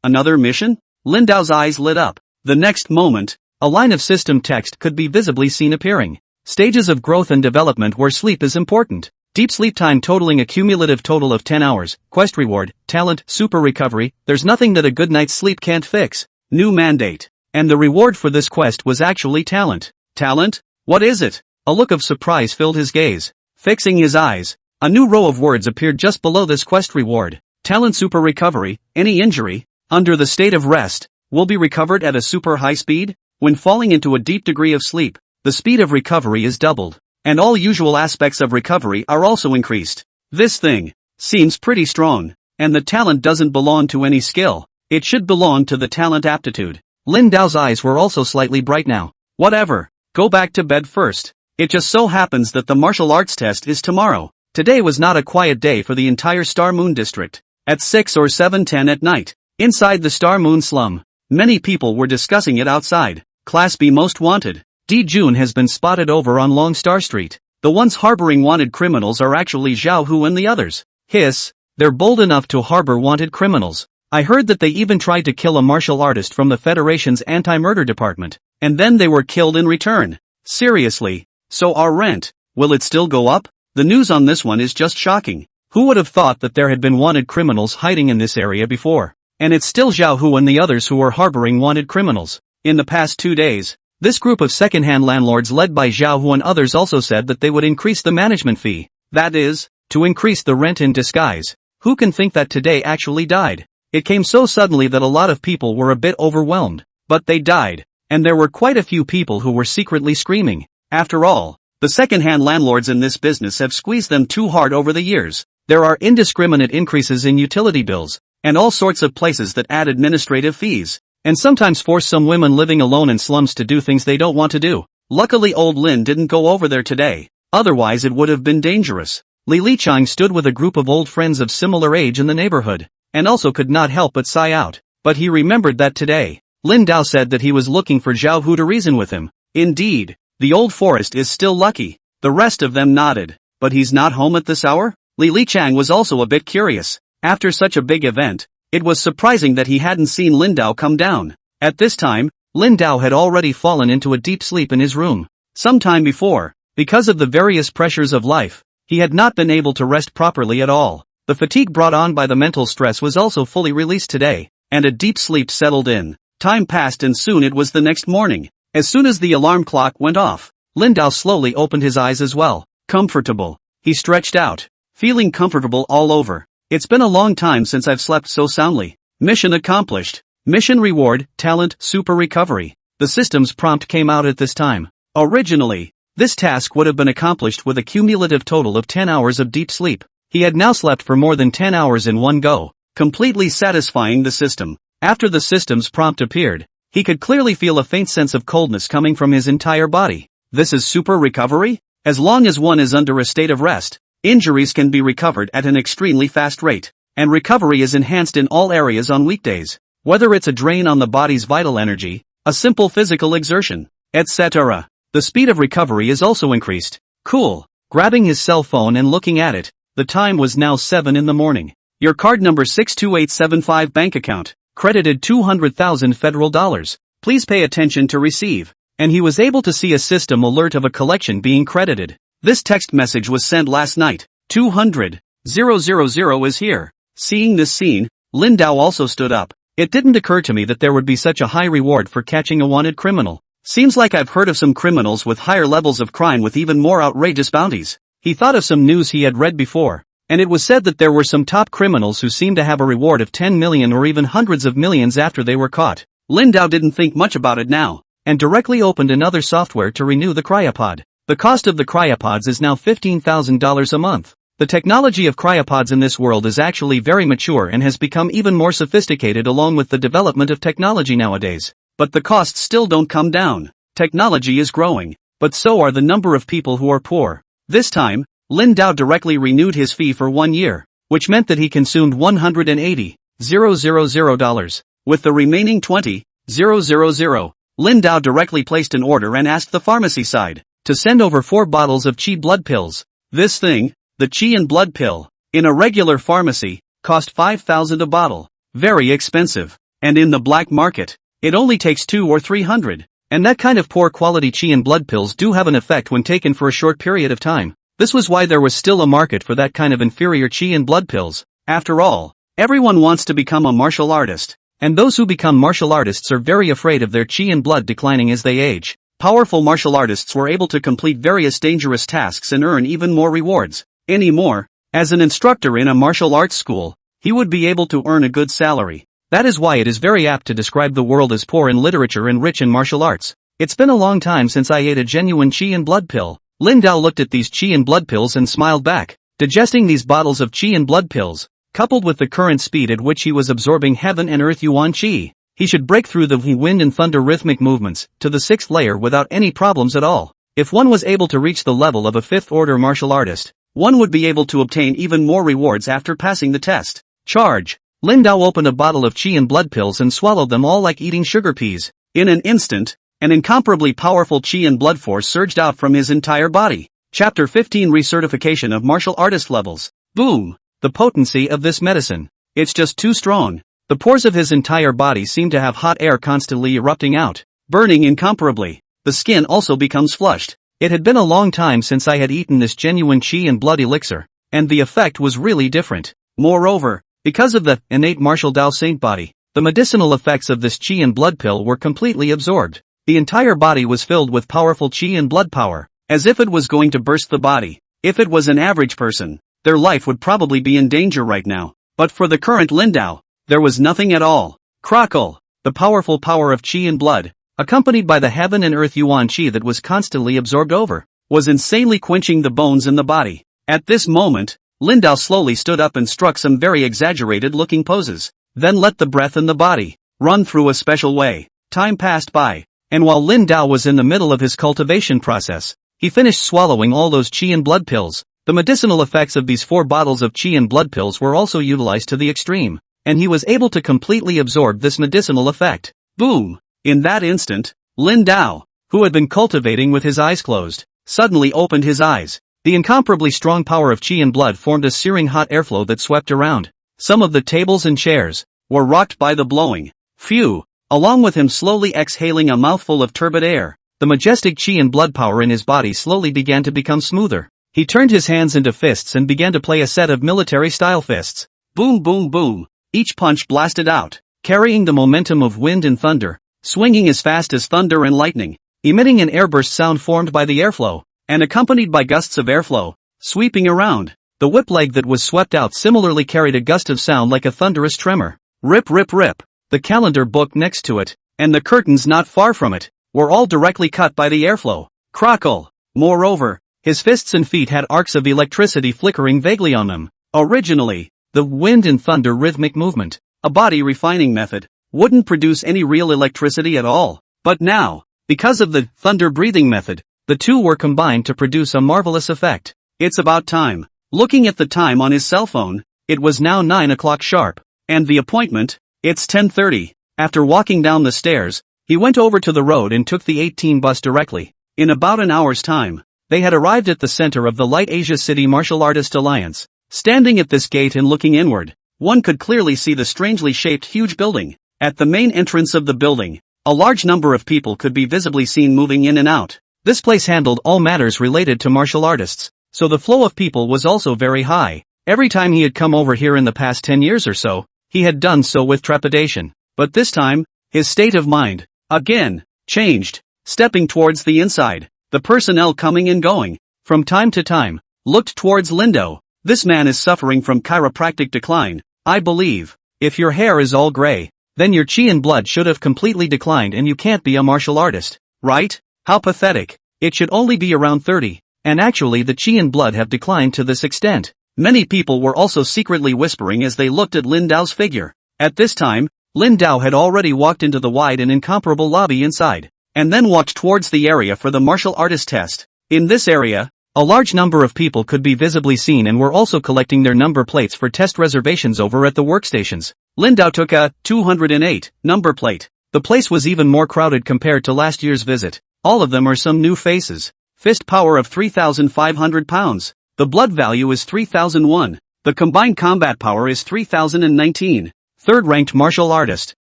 Another mission? Lin Dao's eyes lit up. The next moment, a line of system text could be visibly seen appearing. Stages of growth and development where sleep is important. Deep sleep time totaling a cumulative total of 10 hours. Quest reward, talent, super recovery. There's nothing that a good night's sleep can't fix. New mandate. And the reward for this quest was actually talent. Talent? What is it? A look of surprise filled his gaze. Fixing his eyes, a new row of words appeared just below this quest reward. Talent super recovery. Any injury, under the state of rest, will be recovered at a super high speed. When falling into a deep degree of sleep, the speed of recovery is doubled. And all usual aspects of recovery are also increased. This thing seems pretty strong, and the talent doesn't belong to any skill. It should belong to the talent aptitude. Lin Dao's eyes were also slightly bright now. Whatever, go back to bed first. It just so happens that the martial arts test is tomorrow. Today was not a quiet day for the entire Star Moon district. At 6 or 7:10 at night, inside the Star Moon slum, many people were discussing it outside. Class B Most Wanted. Di Jun has been spotted over on Long Star Street. The ones harboring wanted criminals are actually Zhao Hu and the others. Hiss, they're bold enough to harbor wanted criminals. I heard that they even tried to kill a martial artist from the Federation's anti-murder department, and then they were killed in return. Seriously, so our rent, will it still go up? The news on this one is just shocking. Who would have thought that there had been wanted criminals hiding in this area before? And it's still Zhao Hu and the others who are harboring wanted criminals. In the past 2 days, this group of second-hand landlords led by Zhao Hu and others also said that they would increase the management fee. That is, to increase the rent in disguise. Who can think that today actually died? It came so suddenly that a lot of people were a bit overwhelmed. But they died, and there were quite a few people who were secretly screaming. After all, the second-hand landlords in this business have squeezed them too hard over the years. There are indiscriminate increases in utility bills, and all sorts of places that add administrative fees, and sometimes force some women living alone in slums to do things they don't want to do. Luckily old Lin didn't go over there today, otherwise it would have been dangerous. Li Lichang stood with a group of old friends of similar age in the neighborhood, and also could not help but sigh out. But he remembered that today, Lin Dao said that he was looking for Zhao Hu to reason with him. Indeed, the old forest is still lucky. The rest of them nodded. But he's not home at this hour? Li Lichang was also a bit curious. After such a big event, it was surprising that he hadn't seen Lin Dao come down. At this time, Lin Dao had already fallen into a deep sleep in his room. Some time before, because of the various pressures of life, he had not been able to rest properly at all. The fatigue brought on by the mental stress was also fully released today, and a deep sleep settled in. Time passed and soon it was the next morning. As soon as the alarm clock went off, Lin Dao slowly opened his eyes as well. Comfortable. He stretched out, feeling comfortable all over. It's been a long time since I've slept so soundly. Mission accomplished. Mission reward, talent, super recovery. The system's prompt came out at this time. Originally, this task would have been accomplished with a cumulative total of 10 hours of deep sleep. He had now slept for more than 10 hours in one go, completely satisfying the system. After the system's prompt appeared, he could clearly feel a faint sense of coldness coming from his entire body. This is super recovery? As long as one is under a state of rest, injuries can be recovered at an extremely fast rate, and recovery is enhanced in all areas on weekdays, whether it's a drain on the body's vital energy, a simple physical exertion, etc. The speed of recovery is also increased. Cool. Grabbing his cell phone and looking at it, the time was now 7 in the morning. Your card number 62875 bank account, credited 200,000 federal dollars. Please pay attention to receive. And he was able to see a system alert of a collection being credited. This text message was sent last night. 200,000 is here. Seeing this scene, Lin Dao also stood up. It didn't occur to me that there would be such a high reward for catching a wanted criminal. Seems like I've heard of some criminals with higher levels of crime with even more outrageous bounties. He thought of some news he had read before, and it was said that there were some top criminals who seemed to have a reward of 10 million or even hundreds of millions after they were caught. Lin Dao didn't think much about it now, and directly opened another software to renew the cryopod. The cost of the cryopods is now $15,000 a month. The technology of cryopods in this world is actually very mature and has become even more sophisticated along with the development of technology nowadays. But the costs still don't come down. Technology is growing, but so are the number of people who are poor. This time, Lin Dao directly renewed his fee for 1 year, which meant that he consumed $180,000. With the remaining $20,000, Lin Dao directly placed an order and asked the pharmacy side to send over 4 bottles of qi blood pills. This thing, the qi and blood pill, in a regular pharmacy, cost 5,000 a bottle. Very expensive. And in the black market, it only takes 2 or 300. And that kind of poor quality qi and blood pills do have an effect when taken for a short period of time. This was why there was still a market for that kind of inferior qi and blood pills. After all, everyone wants to become a martial artist. And those who become martial artists are very afraid of their qi and blood declining as they age. Powerful martial artists were able to complete various dangerous tasks and earn even more rewards. Anymore, as an instructor in a martial arts school, he would be able to earn a good salary. That is why it is very apt to describe the world as poor in literature and rich in martial arts. It's been a long time since I ate a genuine qi and blood pill. Lin Dao looked at these qi and blood pills and smiled back. Digesting these bottles of qi and blood pills, coupled with the current speed at which he was absorbing heaven and earth yuan qi, he should break through the wind and thunder rhythmic movements to the 6th layer without any problems at all. If one was able to reach the level of a 5th order martial artist, one would be able to obtain even more rewards after passing the test. Charge! Lin Dao opened a bottle of qi and blood pills and swallowed them all like eating sugar peas. In an instant, an incomparably powerful qi and blood force surged out from his entire body. Chapter 15 Recertification of Martial Artist Levels. Boom! The potency of this medicine. It's just too strong. The pores of his entire body seem to have hot air constantly erupting out, burning incomparably. The skin also becomes flushed. It had been a long time since I had eaten this genuine qi and blood elixir, and the effect was really different. Moreover, because of the innate martial Dao Saint body, the medicinal effects of this qi and blood pill were completely absorbed. The entire body was filled with powerful qi and blood power, as if it was going to burst the body. If it was an average person, their life would probably be in danger right now. But for the current Lin Dao, there was nothing at all. Crackle! The powerful power of qi and blood, accompanied by the heaven and earth yuan qi that was constantly absorbed over, was insanely quenching the bones in the body. At this moment, Lin Dao slowly stood up and struck some very exaggerated-looking poses, then let the breath in the body run through a special way. Time passed by, and while Lin Dao was in the middle of his cultivation process, he finished swallowing all those qi and blood pills. The medicinal effects of these 4 bottles of qi and blood pills were also utilized to the extreme, and he was able to completely absorb this medicinal effect. Boom! In that instant, Lin Dao, who had been cultivating with his eyes closed, suddenly opened his eyes. The incomparably strong power of qi and blood formed a searing hot airflow that swept around. Some of the tables and chairs were rocked by the blowing. Phew! Along with him slowly exhaling a mouthful of turbid air, the majestic qi and blood power in his body slowly began to become smoother. He turned his hands into fists and began to play a set of military-style fists. Boom boom boom! Each punch blasted out, carrying the momentum of wind and thunder, swinging as fast as thunder and lightning, emitting an airburst sound formed by the airflow, and accompanied by gusts of airflow, sweeping around. The whip leg that was swept out similarly carried a gust of sound like a thunderous tremor. Rip rip rip! The calendar book next to it, and the curtains not far from it, were all directly cut by the airflow. Crackle! Moreover, his fists and feet had arcs of electricity flickering vaguely on them. Originally, the wind and thunder rhythmic movement, a body refining method, wouldn't produce any real electricity at all. But now, because of the thunder breathing method, the two were combined to produce a marvelous effect. It's about time. Looking at the time on his cell phone, it was now 9 o'clock sharp. And the appointment? It's 10:30. After walking down the stairs, he went over to the road and took the 18 bus directly. In about an hour's time, they had arrived at the center of the Light Asia City Martial Artist Alliance. Standing at this gate and looking inward, one could clearly see the strangely shaped huge building. At the main entrance of the building, a large number of people could be visibly seen moving in and out. This place handled all matters related to martial artists, so the flow of people was also very high. Every time he had come over here in the past 10 years or so, he had done so with trepidation. But this time, his state of mind, again, changed. Stepping towards the inside, the personnel coming and going, from time to time, looked towards Lin Dao. This man is suffering from chiropractic decline, I believe. If your hair is all gray, then your qi and blood should have completely declined and you can't be a martial artist, right? How pathetic. It should only be around 30, and actually the qi and blood have declined to this extent. Many people were also secretly whispering as they looked at Lin Dao's figure. At this time, Lin Dao had already walked into the wide and incomparable lobby inside. and then walked towards the area for the martial artist test. In this area, a large number of people could be visibly seen and were also collecting their number plates for test reservations over at the workstations. Lin Dao took a 208 number plate. The place was even more crowded compared to last year's visit. All of them are some new faces. Fist power of 3,500 pounds. The blood value is 3,001. The combined combat power is 3,019. Third-ranked martial artist.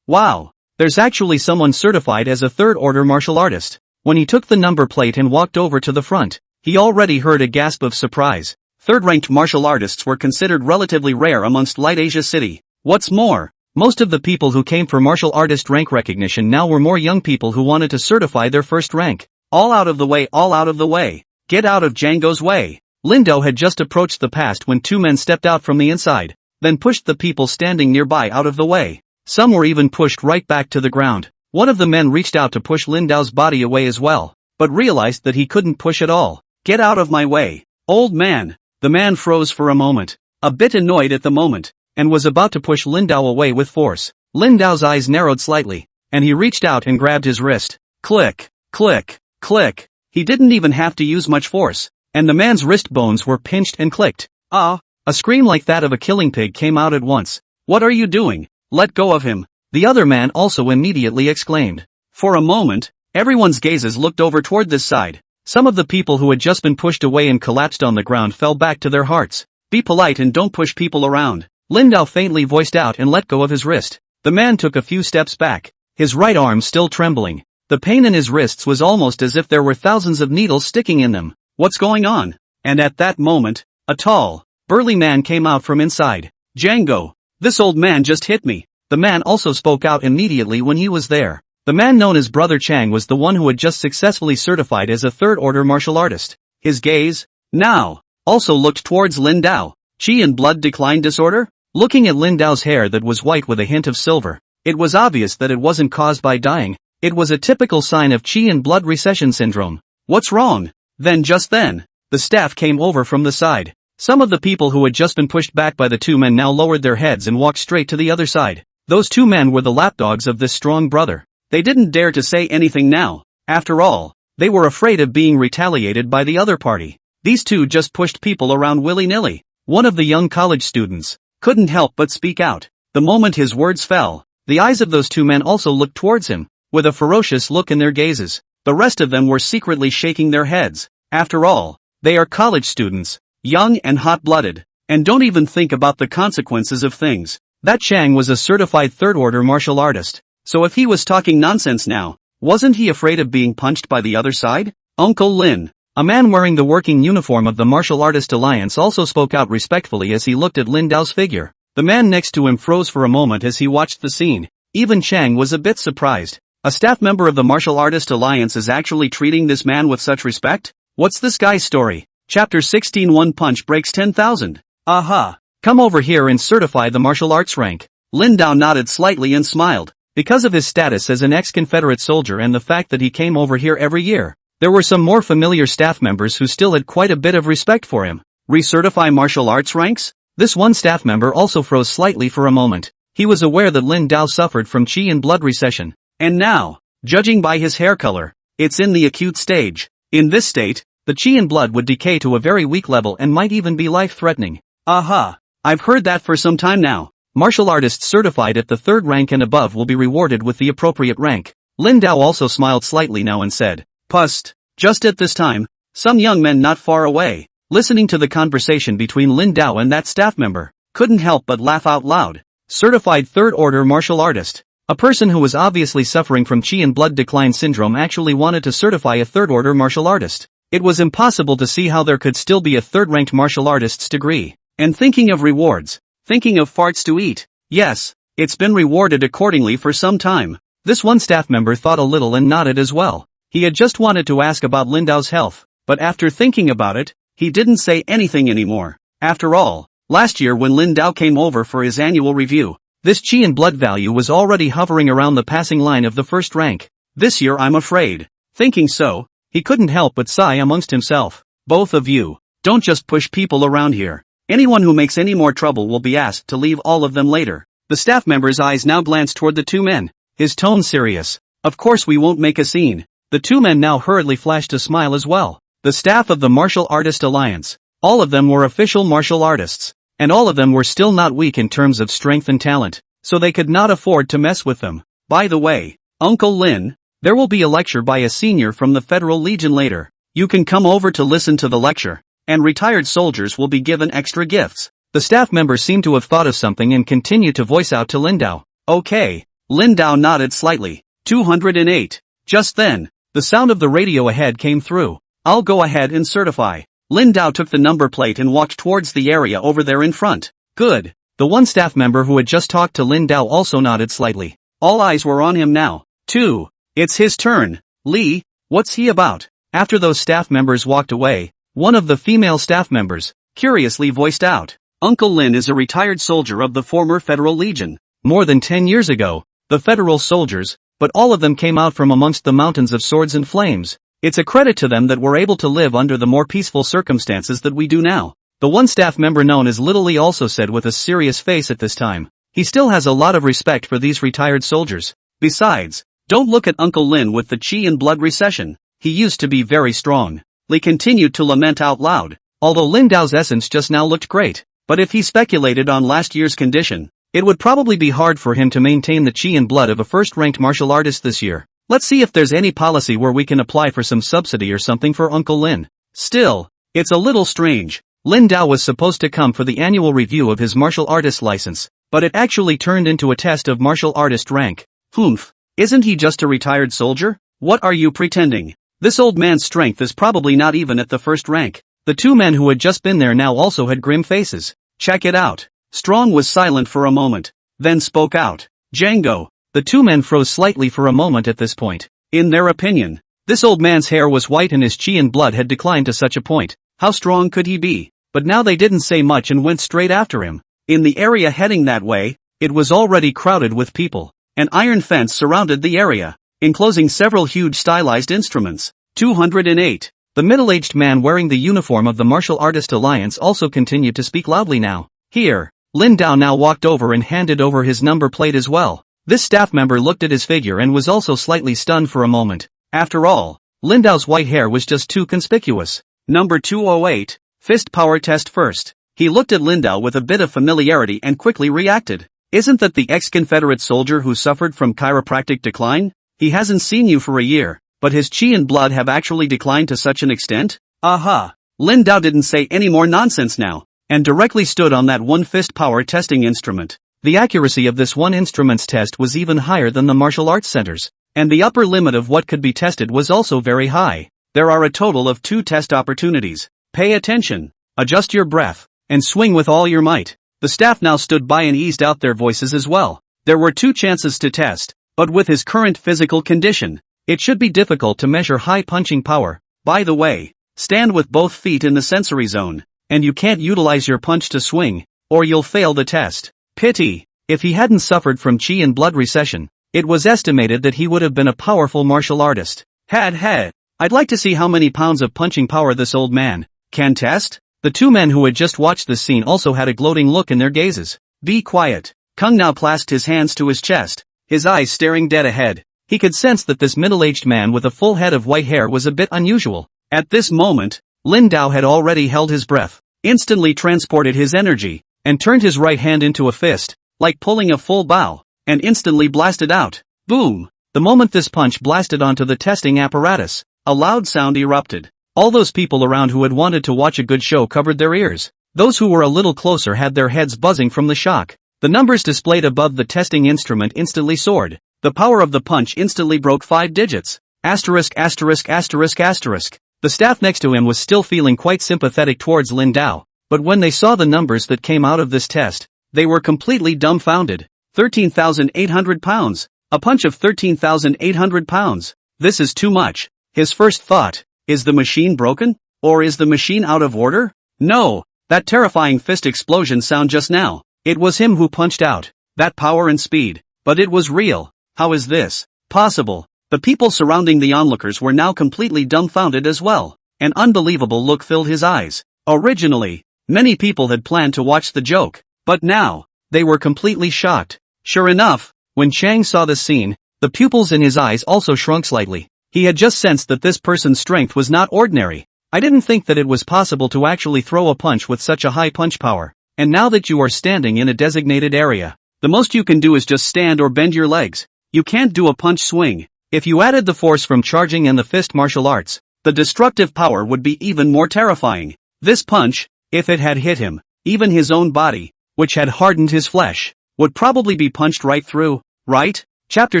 Wow. There's actually someone certified as a third-order martial artist. When he took the number plate and walked over to the front, he already heard a gasp of surprise. Third-ranked martial artists were considered relatively rare amongst Light Asia City. What's more, most of the people who came for martial artist rank recognition now were more young people who wanted to certify their first rank. All out of the way, all out of the way. Get out of Django's way. Lin Dao had just approached the past when two men stepped out from the inside, then pushed the people standing nearby out of the way. Some were even pushed right back to the ground. One of the men reached out to push Lin Dao's body away as well, but realized that he couldn't push at all. Get out of my way, old man. The man froze for a moment, a bit annoyed at the moment, and was about to push Lin Dao away with force. Lin Dao's eyes narrowed slightly, and he reached out and grabbed his wrist. Click, click, click. He didn't even have to use much force, and the man's wrist bones were pinched and clicked. Ah! A scream like that of a killing pig came out at once. What are you doing? Let go of him. The other man also immediately exclaimed. For a moment, everyone's gazes looked over toward this side. Some of the people who had just been pushed away and collapsed on the ground fell back to their hearts. Be polite and don't push people around. Lin Dao faintly voiced out and let go of his wrist. The man took a few steps back, his right arm still trembling. The pain in his wrists was almost as if there were thousands of needles sticking in them. What's going on? And at that moment, a tall, burly man came out from inside. Django, this old man just hit me. The man also spoke out immediately when he was there. The man known as Brother Chang was the one who had just successfully certified as a third-order martial artist. His gaze, now, also looked towards Lin Dao. Qi and blood decline disorder? Looking at Lin Dao's hair that was white with a hint of silver, it was obvious that it wasn't caused by dying. It was a typical sign of Qi and blood recession syndrome. What's wrong? Then just then, the staff came over from the side. Some of the people who had just been pushed back by the two men now lowered their heads and walked straight to the other side. Those two men were the lapdogs of this strong brother. They didn't dare to say anything now. After all, they were afraid of being retaliated by the other party. These two just pushed people around willy-nilly. One of the young college students couldn't help but speak out. The moment his words fell, the eyes of those two men also looked towards him, with a ferocious look in their gazes. The rest of them were secretly shaking their heads. After all, they are college students, young and hot-blooded, and don't even think about the consequences of things. That Chang was a certified third-order martial artist. So if he was talking nonsense now, wasn't he afraid of being punched by the other side? Uncle Lin, a man wearing the working uniform of the Martial Artist Alliance, also spoke out respectfully as he looked at Lin Dao's figure. The man next to him froze for a moment as he watched the scene. Even Chang was a bit surprised. A staff member of the Martial Artist Alliance is actually treating this man with such respect? What's this guy's story? Chapter 16 One punch breaks 10,000. Aha! Come over here and certify the martial arts rank. Lin Dao nodded slightly and smiled. Because of his status as an ex-Confederate soldier and the fact that he came over here every year, there were some more familiar staff members who still had quite a bit of respect for him. Recertify martial arts ranks? This one staff member also froze slightly for a moment. He was aware that Lin Dao suffered from qi and blood recession. And now, judging by his hair color, it's in the acute stage. In this state, the qi and blood would decay to a very weak level and might even be life-threatening. Aha! I've heard that for some time now. Martial artists certified at the third rank and above will be rewarded with the appropriate rank. Lin Dao also smiled slightly now and said, Pust. Just at this time, some young men not far away, listening to the conversation between Lin Dao and that staff member, couldn't help but laugh out loud. Certified third-order martial artist. A person who was obviously suffering from qi and blood decline syndrome actually wanted to certify a third-order martial artist. It was impossible to see how there could still be a third-ranked martial artist's degree. And thinking of rewards. Thinking of farts to eat. Yes, it's been rewarded accordingly for some time. This one staff member thought a little and nodded as well. He had just wanted to ask about Lin Dao's health, but after thinking about it, he didn't say anything anymore. After all, last year when Lin Dao came over for his annual review, this qi and blood value was already hovering around the passing line of the first rank. This year I'm afraid. Thinking so, he couldn't help but sigh amongst himself. Both of you, don't just push people around here. Anyone who makes any more trouble will be asked to leave, all of them later. The staff member's eyes now glanced toward the two men, his tone serious. Of course we won't make a scene. The two men now hurriedly flashed a smile as well. The staff of the Martial Artist Alliance. All of them were official martial artists. And all of them were still not weak in terms of strength and talent, so they could not afford to mess with them. By the way, Uncle Lin, there will be a lecture by a senior from the Federal Legion later. You can come over to listen to the lecture, and retired soldiers will be given extra gifts. The staff member seemed to have thought of something and continued to voice out to Lindao. Okay. Lindao nodded slightly. 208. Just then, the sound of the radio ahead came through. I'll go ahead and certify. Lindao took the number plate and walked towards the area over there in front. Good. The one staff member who had just talked to Lindao also nodded slightly. All eyes were on him now. 2. It's his turn. Lee, what's he about? After those staff members walked away, one of the female staff members, curiously voiced out. Uncle Lin is a retired soldier of the former Federal Legion. More than 10 years ago, the Federal soldiers, but all of them came out from amongst the mountains of swords and flames. It's a credit to them that we're able to live under the more peaceful circumstances that we do now. The one staff member known as Little Lee also said with a serious face at this time. He still has a lot of respect for these retired soldiers. Besides, don't look at Uncle Lin with the chi and blood recession. He used to be very strong. Lee continued to lament out loud. Although Lindao's essence just now looked great, but if he speculated on last year's condition, it would probably be hard for him to maintain the chi and blood of a first-ranked martial artist this year. Let's see if there's any policy where we can apply for some subsidy or something for Uncle Lin. Still, it's a little strange. Lindao was supposed to come for the annual review of his martial artist license, but it actually turned into a test of martial artist rank. Humph. Isn't he just a retired soldier? What are you pretending? This old man's strength is probably not even at the first rank. The two men who had just been there now also had grim faces. Check it out. Strong was silent for a moment, then spoke out. Django. The two men froze slightly for a moment at this point. In their opinion, this old man's hair was white and his chi and blood had declined to such a point. How strong could he be? But now they didn't say much and went straight after him. In the area heading that way, it was already crowded with people. An iron fence surrounded the area, enclosing several huge stylized instruments. 208. The middle-aged man wearing the uniform of the Martial Artist Alliance also continued to speak loudly now. Here, Lindao now walked over and handed over his number plate as well. This staff member looked at his figure and was also slightly stunned for a moment. After all, Lindao's white hair was just too conspicuous. Number 208, fist power test first. He looked at Lindao with a bit of familiarity and quickly reacted. Isn't that the ex-Confederate soldier who suffered from chiropractic decline? He hasn't seen you for a year, but his chi and blood have actually declined to such an extent? Aha! Lindao didn't say any more nonsense now, and directly stood on that one fist power testing instrument. The accuracy of this one instrument's test was even higher than the martial arts centers, and the upper limit of what could be tested was also very high. There are a total of 2 test opportunities. Pay attention, adjust your breath, and swing with all your might. The staff now stood by and eased out their voices as well. There were 2 chances to test, but with his current physical condition, it should be difficult to measure high punching power. By the way, stand with both feet in the sensory zone, and you can't utilize your punch to swing, or you'll fail the test. Pity. If he hadn't suffered from chi and blood recession, it was estimated that he would have been a powerful martial artist. I'd like to see how many pounds of punching power this old man can test. The 2 men who had just watched this scene also had a gloating look in their gazes. Be quiet. Kung now clasped his hands to his chest, his eyes staring dead ahead. He could sense that this middle-aged man with a full head of white hair was a bit unusual. At this moment, Lindao had already held his breath, instantly transported his energy, and turned his right hand into a fist, like pulling a full bow, and instantly blasted out. Boom! The moment this punch blasted onto the testing apparatus, a loud sound erupted. All those people around who had wanted to watch a good show covered their ears. Those who were a little closer had their heads buzzing from the shock. The numbers displayed above the testing instrument instantly soared. The power of the punch instantly broke 5 digits. Asterisk asterisk asterisk asterisk. The staff next to him was still feeling quite sympathetic towards Lindao, but when they saw the numbers that came out of this test, they were completely dumbfounded. 13,800 pounds. A punch of 13,800 pounds. This is too much. His first thought, is the machine broken? Or is the machine out of order? No, that terrifying fist explosion sound just now. It was him who punched out. That power and speed. But it was real. How is this possible? The people surrounding the onlookers were now completely dumbfounded as well. An unbelievable look filled his eyes. Originally, many people had planned to watch the joke, but now, they were completely shocked. Sure enough, when Chang saw the scene, the pupils in his eyes also shrunk slightly. He had just sensed that this person's strength was not ordinary. I didn't think that it was possible to actually throw a punch with such a high punch power. And now that you are standing in a designated area, the most you can do is just stand or bend your legs. You can't do a punch swing. If you added the force from charging and the fist martial arts, the destructive power would be even more terrifying. This punch, if it had hit him, even his own body, which had hardened his flesh, would probably be punched right through, right? Chapter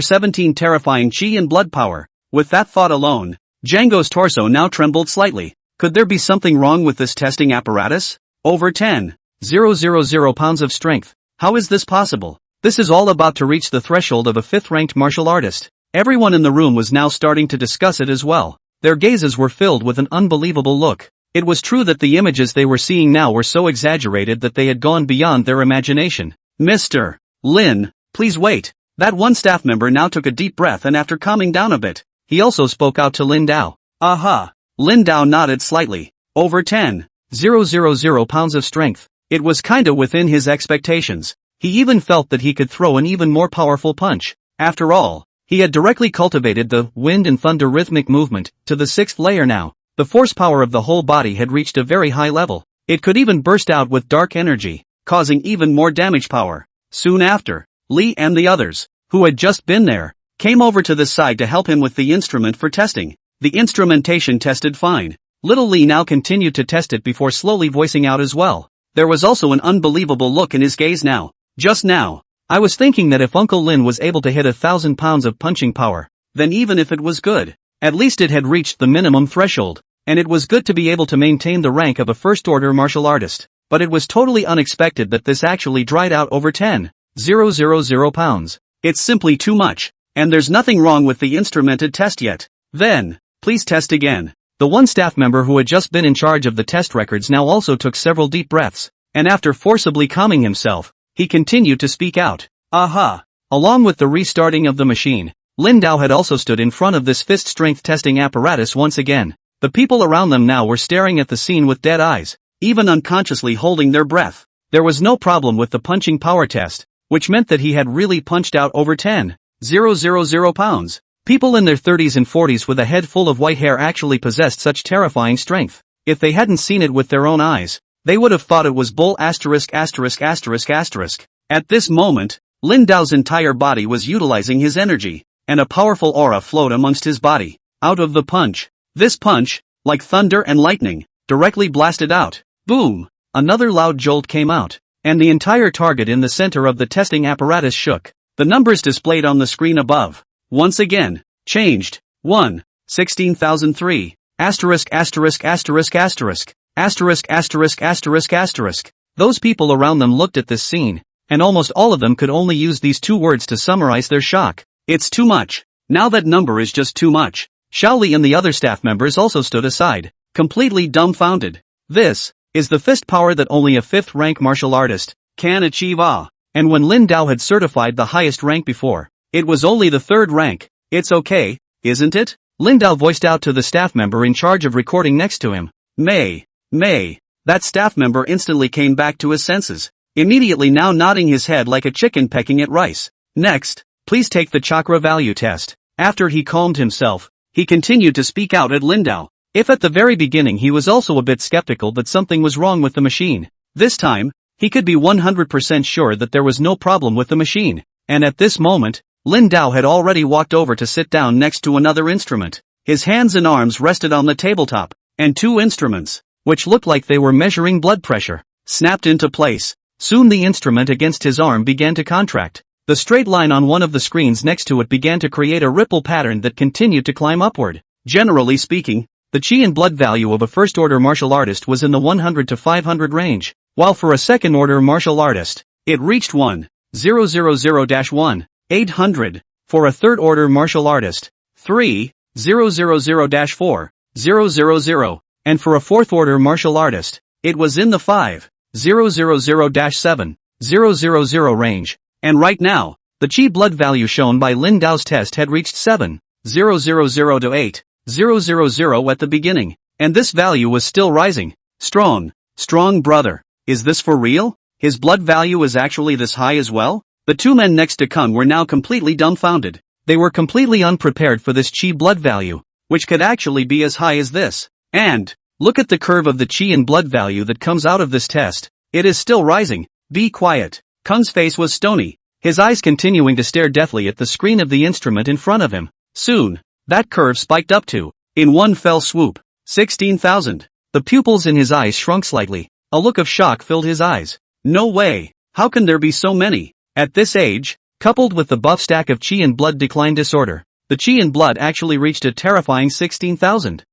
17 Terrifying Chi and Blood Power. With that thought alone, Django's torso now trembled slightly. Could there be something wrong with this testing apparatus? Over 10,000 pounds of strength. How is this possible? This is all about to reach the threshold of a 5th-ranked martial artist. Everyone in the room was now starting to discuss it as well. Their gazes were filled with an unbelievable look. It was true that the images they were seeing now were so exaggerated that they had gone beyond their imagination. Mr. Lin, please wait. That one staff member now took a deep breath, and after calming down a bit, he also spoke out to Lin Dao. Aha! Lin Dao nodded slightly. Over 10,000 pounds of strength. It was kinda within his expectations. He even felt that he could throw an even more powerful punch. After all, he had directly cultivated the wind and thunder rhythmic movement to the 6th layer now. The force power of the whole body had reached a very high level. It could even burst out with dark energy, causing even more damage power. Soon after, Li and the others, who had just been there, came over to the side to help him with the instrument for testing. The instrumentation tested fine. Little Li now continued to test it before slowly voicing out as well. There was also an unbelievable look in his gaze now. Just now, I was thinking that if Uncle Lin was able to hit 1,000 pounds of punching power, then even if it was good, at least it had reached the minimum threshold, and it was good to be able to maintain the rank of a first-order martial artist. But it was totally unexpected that this actually dried out over 10,000 pounds. It's simply too much, and there's nothing wrong with the instrumented test yet. Then, please test again. The one staff member who had just been in charge of the test records now also took several deep breaths, and after forcibly calming himself, he continued to speak out. Aha! Along with the restarting of the machine, Lin Dao had also stood in front of this fist strength testing apparatus once again. The people around them now were staring at the scene with dead eyes, even unconsciously holding their breath. There was no problem with the punching power test, which meant that he had really punched out over 10,000 pounds. People in their 30s and 40s with a head full of white hair actually possessed such terrifying strength. If they hadn't seen it with their own eyes, they would have thought it was bull asterisk asterisk asterisk asterisk. At this moment, Lin Dao's entire body was utilizing his energy, and a powerful aura flowed amongst his body. Out of the punch. This punch, like thunder and lightning, directly blasted out. Boom! Another loud jolt came out, and the entire target in the center of the testing apparatus shook. The numbers displayed on the screen above, once again, changed. 1, 16,003, asterisk asterisk asterisk asterisk, asterisk asterisk asterisk asterisk. Those people around them looked at this scene, and almost all of them could only use these two words to summarize their shock. It's too much. Now that number is just too much. Xiaoli and the other staff members also stood aside, completely dumbfounded. This is the fist power that only a 5th-rank martial artist can achieve. And when Lin Dao had certified the highest rank before, it was only the 3rd rank. It's okay, isn't it? Lin Dao voiced out to the staff member in charge of recording next to him. May. That staff member instantly came back to his senses, immediately now nodding his head like a chicken pecking at rice. Next, please take the chakra value test. After he calmed himself, he continued to speak out at Lin Dao. If at the very beginning he was also a bit skeptical that something was wrong with the machine, this time, he could be 100% sure that there was no problem with the machine. And at this moment, Lin Dao had already walked over to sit down next to another instrument. His hands and arms rested on the tabletop, and 2 instruments, which looked like they were measuring blood pressure, snapped into place. Soon the instrument against his arm began to contract. The straight line on one of the screens next to it began to create a ripple pattern that continued to climb upward. Generally speaking, the chi and blood value of a first-order martial artist was in the 100 to 500 range, while for a second-order martial artist, it reached 1,000-1, 800. For a third-order martial artist, 3,000-4, 000. And for a fourth-order martial artist, it was in the 5,000-7, 000 range. And right now, the chi blood value shown by Lin Dao's test had reached 7,000 to 8,000 at the beginning, and this value was still rising. Strong brother. Is this for real? His blood value is actually this high as well? The 2 men next to Kung were now completely dumbfounded. They were completely unprepared for this chi blood value, which could actually be as high as this. And, look at the curve of the chi and blood value that comes out of this test. It is still rising. Be quiet. Kung's face was stony, his eyes continuing to stare deathly at the screen of the instrument in front of him. Soon, that curve spiked up to, in one fell swoop, 16,000. The pupils in his eyes shrunk slightly. A look of shock filled his eyes. No way. How can there be so many? At this age, coupled with the buff stack of chi and blood decline disorder, the chi and blood actually reached a terrifying 16,000.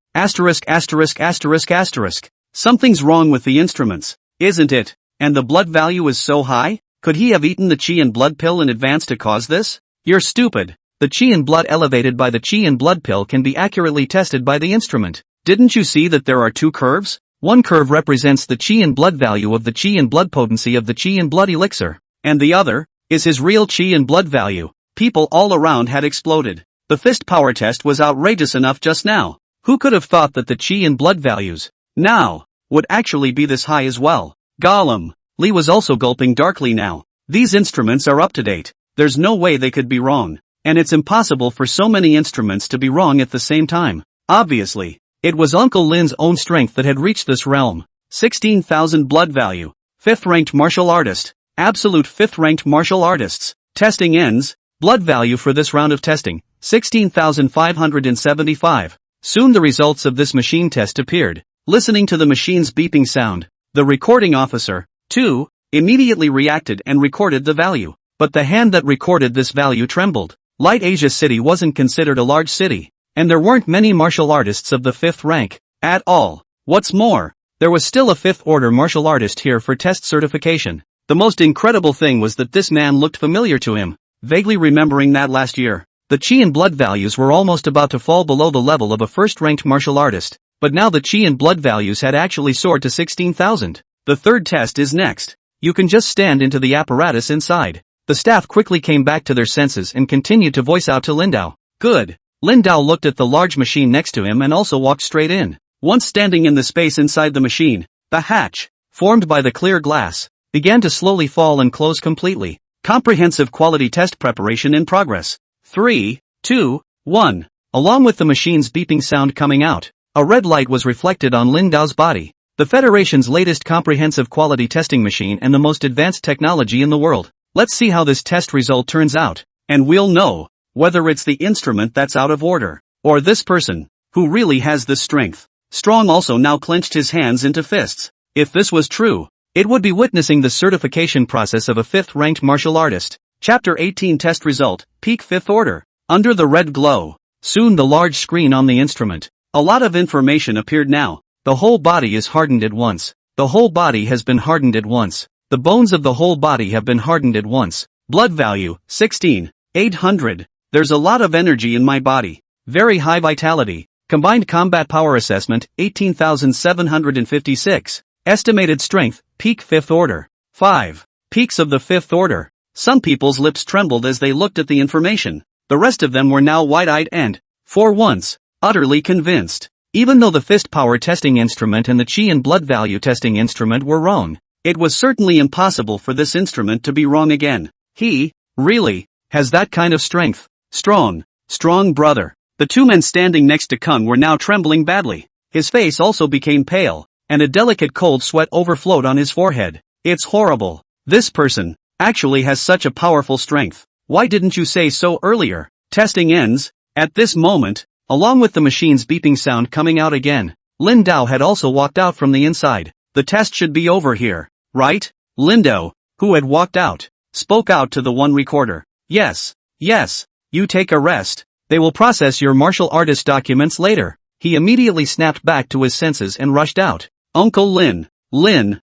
Something's wrong with the instruments, isn't it? And the blood value is so high? Could he have eaten the chi and blood pill in advance to cause this? You're stupid. The chi and blood elevated by the chi and blood pill can be accurately tested by the instrument. Didn't you see that there are two curves? One curve represents the chi and blood value of the chi and blood potency of the chi and blood elixir, and the other is his real chi and blood value. People all around had exploded. The fist power test was outrageous enough just now. Who could have thought that the chi and blood values now would actually be this high as well? Gollum. Lee was also gulping darkly now. These instruments are up to date. There's no way they could be wrong. And it's impossible for so many instruments to be wrong at the same time. Obviously, it was Uncle Lin's own strength that had reached this realm. 16,000 blood value. 5th ranked martial artist. Absolute 5th ranked martial artists. Testing ends. Blood value for this round of testing, 16,575. Soon the results of this machine test appeared. Listening to the machine's beeping sound, the recording officer, too, immediately reacted and recorded the value. But the hand that recorded this value trembled. Light Asia City wasn't considered a large city, and there weren't many martial artists of the 5th rank at all. What's more, there was still a 5th order martial artist here for test certification. The most incredible thing was that this man looked familiar to him, vaguely remembering that last year. The chi and blood values were almost about to fall below the level of a first-ranked martial artist, but now the chi and blood values had actually soared to 16,000. The third test is next. You can just stand into the apparatus inside. The staff quickly came back to their senses and continued to voice out to Lindau. Good. Lindau looked at the large machine next to him and also walked straight in. Once standing in the space inside the machine, the hatch, formed by the clear glass, began to slowly fall and close completely. Comprehensive quality test preparation in progress. 3, 2, 1. Along with the machine's beeping sound coming out, a red light was reflected on Lindau's body. The Federation's latest comprehensive quality testing machine and the most advanced technology in the world. Let's see how this test result turns out, and we'll know whether it's the instrument that's out of order, or this person, who really has this strength. Strong also now clenched his hands into fists. If this was true, it would be witnessing the certification process of a 5th-ranked martial artist. Chapter 18 Test Result, Peak 5th Order. Under the red glow, soon the large screen on the instrument. A lot of information appeared now. The whole body is hardened at once. The whole body has been hardened at once. The bones of the whole body have been hardened at once. Blood value, 16,800. There's a lot of energy in my body. Very high vitality. Combined combat power assessment, 18,756. Estimated strength, peak 5th order. 5. Peaks of the 5th order. Some people's lips trembled as they looked at the information. The rest of them were now wide-eyed and, for once, utterly convinced. Even though the fist power testing instrument and the chi and blood value testing instrument were wrong, it was certainly impossible for this instrument to be wrong again. He, really, has that kind of strength. Strong brother. The two men standing next to Kung were now trembling badly. His face also became pale, and a delicate cold sweat overflowed on his forehead. It's horrible. This person actually has such a powerful strength. Why didn't you say so earlier? Testing ends. At this moment, along with the machine's beeping sound coming out again, Lindau had also walked out from the inside. The test should be over here, right? Lindau, who had walked out, spoke out to the one recorder. Yes, you take a rest. They will process your martial artist documents later. He immediately snapped back to his senses and rushed out. Uncle Lin,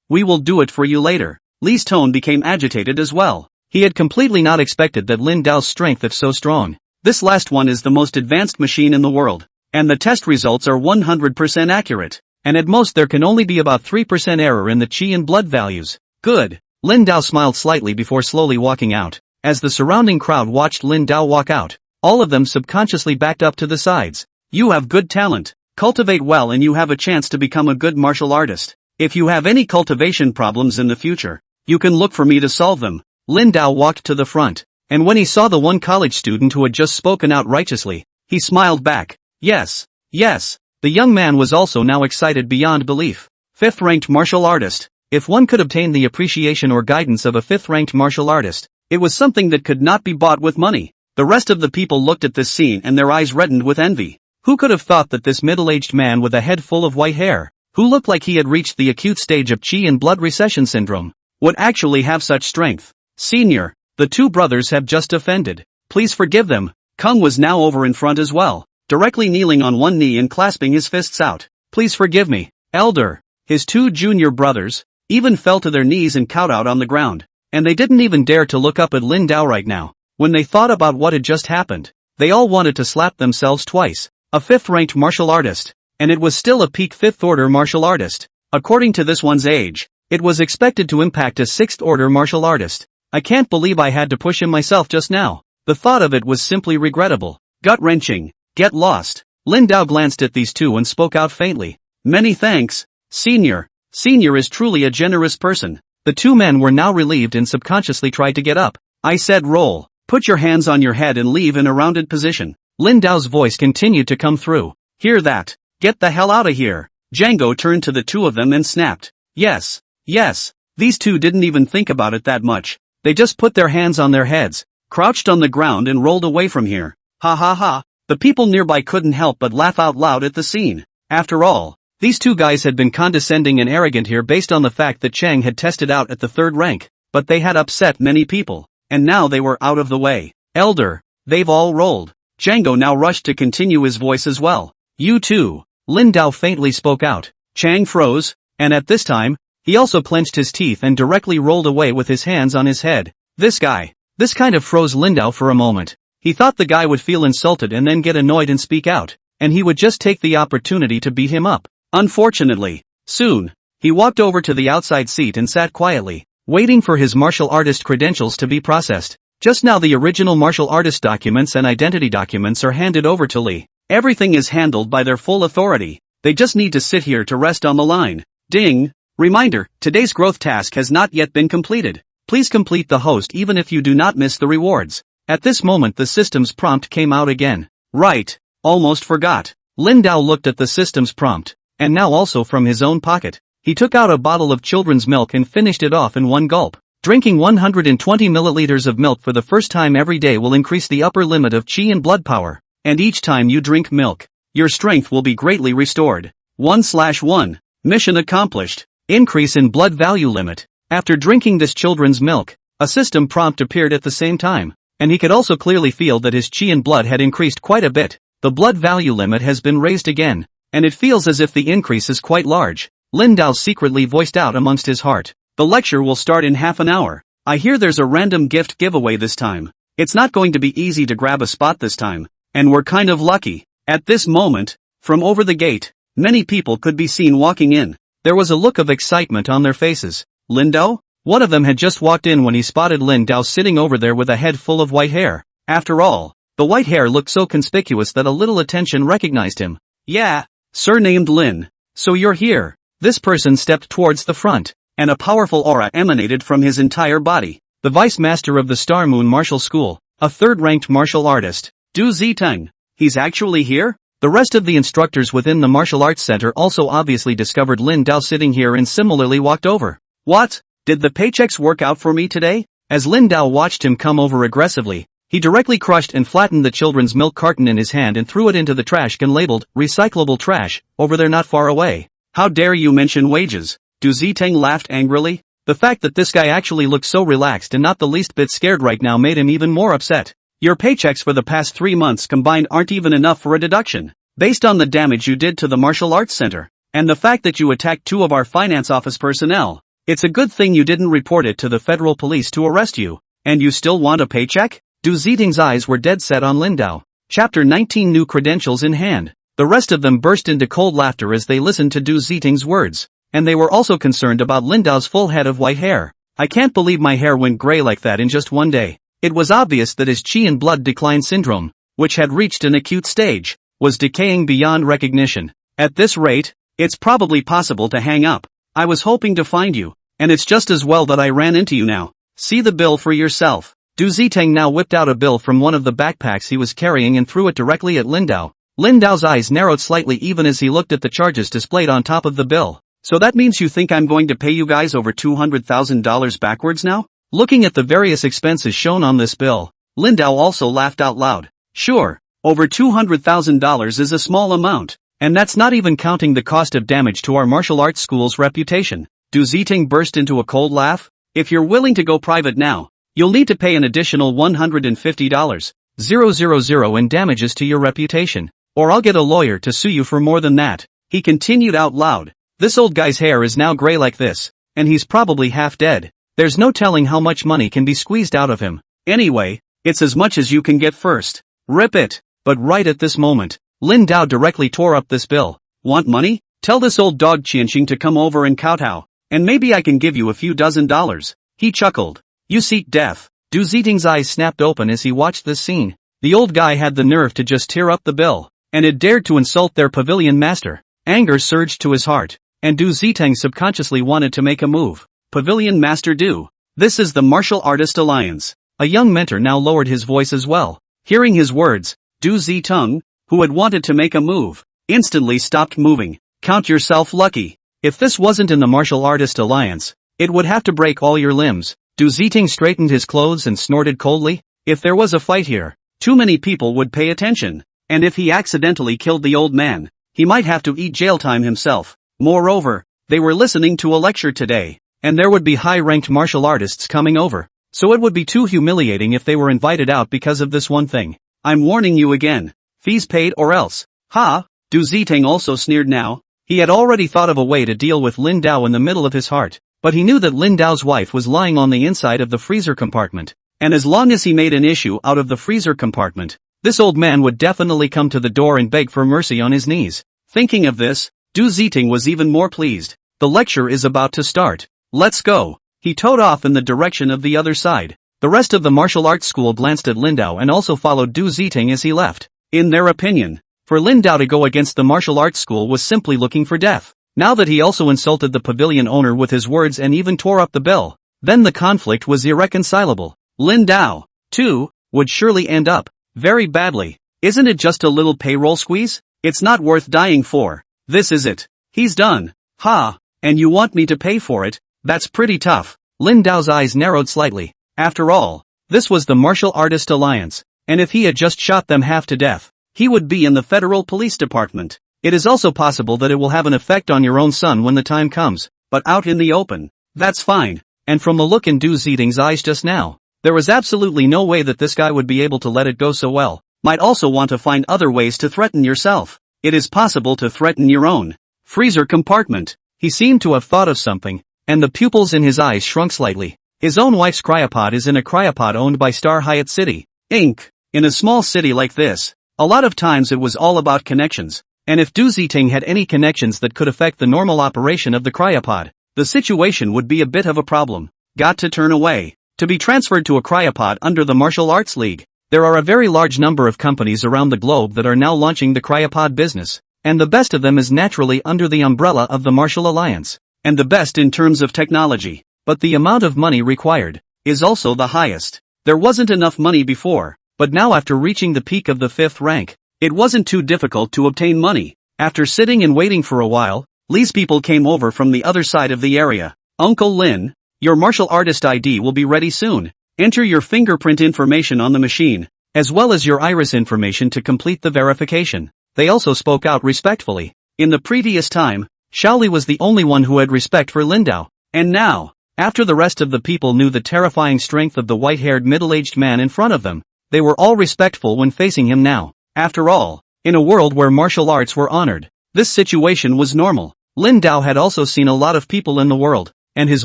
we will do it for you later. Li's tone became agitated as well. He had completely not expected that Lindau's strength is so strong. This last one is the most advanced machine in the world, and the test results are 100% accurate, and at most there can only be about 3% error in the chi and blood values. Good. Lindau smiled slightly before slowly walking out. As the surrounding crowd watched Lindau walk out, all of them subconsciously backed up to the sides. You have good talent. Cultivate well and you have a chance to become a good martial artist. If you have any cultivation problems in the future, you can look for me to solve them. Lindau walked to the front, And when he saw the one college student who had just spoken out righteously, he smiled back. Yes. Yes. The young man was also now excited beyond belief. Fifth-ranked martial artist. If one could obtain the appreciation or guidance of a fifth-ranked martial artist, it was something that could not be bought with money. The rest of the people looked at this scene and their eyes reddened with envy. Who could have thought that this middle-aged man with a head full of white hair, who looked like he had reached the acute stage of chi and blood recession syndrome, would actually have such strength? Senior, the two brothers have just offended. Please forgive them. Kung was now over in front as well, directly kneeling on one knee and clasping his fists out. Please forgive me, elder. His two junior brothers even fell to their knees and kowtowed on the ground, and they didn't even dare to look up at Lin Dao right now. When they thought about what had just happened, they all wanted to slap themselves twice. A fifth-ranked martial artist, and it was still a peak fifth-order martial artist. According to this one's age, it was expected to impact a sixth-order martial artist. I can't believe I had to push him myself just now. The thought of it was simply regrettable. Gut-wrenching. Get lost. Lin Dao glanced at these two and spoke out faintly. Many thanks, Senior. Senior is truly a generous person. The two men were now relieved and subconsciously tried to get up. I said roll. Put your hands on your head and leave in a rounded position. Lin Dao's voice continued to come through. Hear that? Get the hell out of here. Django turned to the two of them and snapped. Yes. Yes. These two didn't even think about it that much. They just put their hands on their heads, crouched on the ground and rolled away from here. Ha ha ha. The people nearby couldn't help but laugh out loud at the scene. After all, these two guys had been condescending and arrogant here based on the fact that Chang had tested out at the third rank, but they had upset many people, and now they were out of the way. Elder, they've all rolled. Django now rushed to continue his voice as well. You too. Lin Dao faintly spoke out. Chang froze, and at this time, he also clenched his teeth and directly rolled away with his hands on his head. This kind of froze Lin Dao for a moment. He thought the guy would feel insulted and then get annoyed and speak out, and he would just take the opportunity to beat him up. Unfortunately, soon, he walked over to the outside seat and sat quietly, waiting for his martial artist credentials to be processed. Just now the original martial artist documents and identity documents are handed over to Lee. Everything is handled by their full authority. They just need to sit here to rest on the line. Ding! Reminder, today's growth task has not yet been completed. Please complete the host even if you do not miss the rewards. At this moment the system's prompt came out again. Right. Almost forgot. Lin Dao looked at the system's prompt, and now also from his own pocket, he took out a bottle of children's milk and finished it off in one gulp. Drinking 120 milliliters of milk for the first time every day will increase the upper limit of chi and blood power, and each time you drink milk, your strength will be greatly restored. 1/1. Mission accomplished. Increase in blood value limit. After drinking this children's milk, a system prompt appeared at the same time, and he could also clearly feel that his chi and blood had increased quite a bit. The blood value limit has been raised again, and it feels as if the increase is quite large. Lin Dao secretly voiced out amongst his heart. The lecture will start in half an hour. I hear there's a random gift giveaway this time. It's not going to be easy to grab a spot this time, and we're kind of lucky. At this moment, from over the gate, many people could be seen walking in. There was a look of excitement on their faces. Lin Dao? One of them had just walked in when he spotted Lin Dao sitting over there with a head full of white hair. After all, the white hair looked so conspicuous that a little attention recognized him. Yeah, surnamed Lin. So you're here. This person stepped towards the front, and a powerful aura emanated from his entire body. The vice master of the Star Moon Martial School, a third-ranked martial artist, Du Ziteng. He's actually here? The rest of the instructors within the martial arts center also obviously discovered Lin Dao sitting here and similarly walked over. What? Did the paychecks work out for me today? As Lin Dao watched him come over aggressively, he directly crushed and flattened the children's milk carton in his hand and threw it into the trash can labeled, recyclable trash, over there not far away. How dare you mention wages? Du Ziteng laughed angrily. The fact that this guy actually looked so relaxed and not the least bit scared right now made him even more upset. Your paychecks for the past 3 months combined aren't even enough for a deduction. Based on the damage you did to the martial arts center, and the fact that you attacked 2 of our finance office personnel, it's a good thing you didn't report it to the federal police to arrest you. And you still want a paycheck? Du Ziteng's eyes were dead set on Lin Dao. Chapter 19 New credentials in hand. The rest of them burst into cold laughter as they listened to Du Ziteng's words, and they were also concerned about Lin Dao's full head of white hair. I can't believe my hair went gray like that in just one day. It was obvious that his chi and blood decline syndrome, which had reached an acute stage, was decaying beyond recognition. At this rate, it's probably possible to hang up. I was hoping to find you, and it's just as well that I ran into you now. See the bill for yourself. Du Ziteng now whipped out a bill from one of the backpacks he was carrying and threw it directly at Lin Dao. Lin Dao's eyes narrowed slightly even as he looked at the charges displayed on top of the bill. So that means you think I'm going to pay you guys over $200,000 backwards now? Looking at the various expenses shown on this bill, Lin Dao also laughed out loud. Sure, over $200,000 is a small amount, and that's not even counting the cost of damage to our martial arts school's reputation. Du Ziteng burst into a cold laugh. If you're willing to go private now, you'll need to pay an additional $150,000 in damages to your reputation, or I'll get a lawyer to sue you for more than that. He continued out loud. This old guy's hair is now gray like this, and he's probably half dead. There's no telling how much money can be squeezed out of him. Anyway, it's as much as you can get first. Rip it. But right at this moment, Lin Dao directly tore up this bill. Want money? Tell this old dog Qianxing to come over and kowtow, and maybe I can give you a few dozen dollars. He chuckled. You seek death. Du Ziteng's eyes snapped open as he watched this scene. The old guy had the nerve to just tear up the bill, and had dared to insult their pavilion master. Anger surged to his heart, and Du Ziteng subconsciously wanted to make a move. Pavilion Master Du. This is the Martial Artist Alliance. A young mentor now lowered his voice as well. Hearing his words, Du Ziteng, who had wanted to make a move, instantly stopped moving. Count yourself lucky. If this wasn't in the Martial Artist Alliance, it would have to break all your limbs. Du Ziteng straightened his clothes and snorted coldly. If there was a fight here, too many people would pay attention, and if he accidentally killed the old man, he might have to eat jail time himself. Moreover, they were listening to a lecture today, and there would be high-ranked martial artists coming over, so it would be too humiliating if they were invited out because of this one thing. I'm warning you again. Fees paid or else. Ha! Du Ziteng also sneered now. He had already thought of a way to deal with Lin Dao in the middle of his heart, but he knew that Lin Dao's wife was lying on the inside of the freezer compartment, and as long as he made an issue out of the freezer compartment, this old man would definitely come to the door and beg for mercy on his knees. Thinking of this, Du Ziteng was even more pleased. The lecture is about to start. Let's go. He towed off in the direction of the other side. The rest of the martial arts school glanced at Lin Dao and also followed Du Ziteng as he left. In their opinion, for Lin Dao to go against the martial arts school was simply looking for death. Now that he also insulted the pavilion owner with his words and even tore up the bill, then the conflict was irreconcilable. Lin Dao, too, would surely end up very badly. Isn't it just a little payroll squeeze? It's not worth dying for. This is it. He's done. Ha, and you want me to pay for it? That's pretty tough. Lin Dao's eyes narrowed slightly. After all, this was the Martial Artist Alliance, and if he had just shot them half to death, he would be in the Federal Police Department. It is also possible that it will have an effect on your own son when the time comes, but out in the open, that's fine. And from the look in Du Ziteng's eyes just now, there was absolutely no way that this guy would be able to let it go so well. Might also want to find other ways to threaten yourself. It is possible to threaten your own freezer compartment. He seemed to have thought of something, and the pupils in his eyes shrunk slightly. His own wife's cryopod is in a cryopod owned by Star Hyatt City, Inc. In a small city like this, a lot of times it was all about connections. And if Du Ziteng had any connections that could affect the normal operation of the cryopod, the situation would be a bit of a problem. Got to turn away. To be transferred to a cryopod under the Martial Arts League, there are a very large number of companies around the globe that are now launching the cryopod business, and the best of them is naturally under the umbrella of the Martial Alliance, and the best in terms of technology, but the amount of money required is also the highest. There wasn't enough money before, but now after reaching the peak of the 5th rank, it wasn't too difficult to obtain money. After sitting and waiting for a while, Li's people came over from the other side of the area. Uncle Lin, your martial artist ID will be ready soon. Enter your fingerprint information on the machine, as well as your iris information to complete the verification. They also spoke out respectfully. In the previous time, Shaoli was the only one who had respect for Lin Dao. And now, after the rest of the people knew the terrifying strength of the white-haired middle-aged man in front of them, they were all respectful when facing him now. After all, in a world where martial arts were honored, this situation was normal. Lin Dao had also seen a lot of people in the world, and his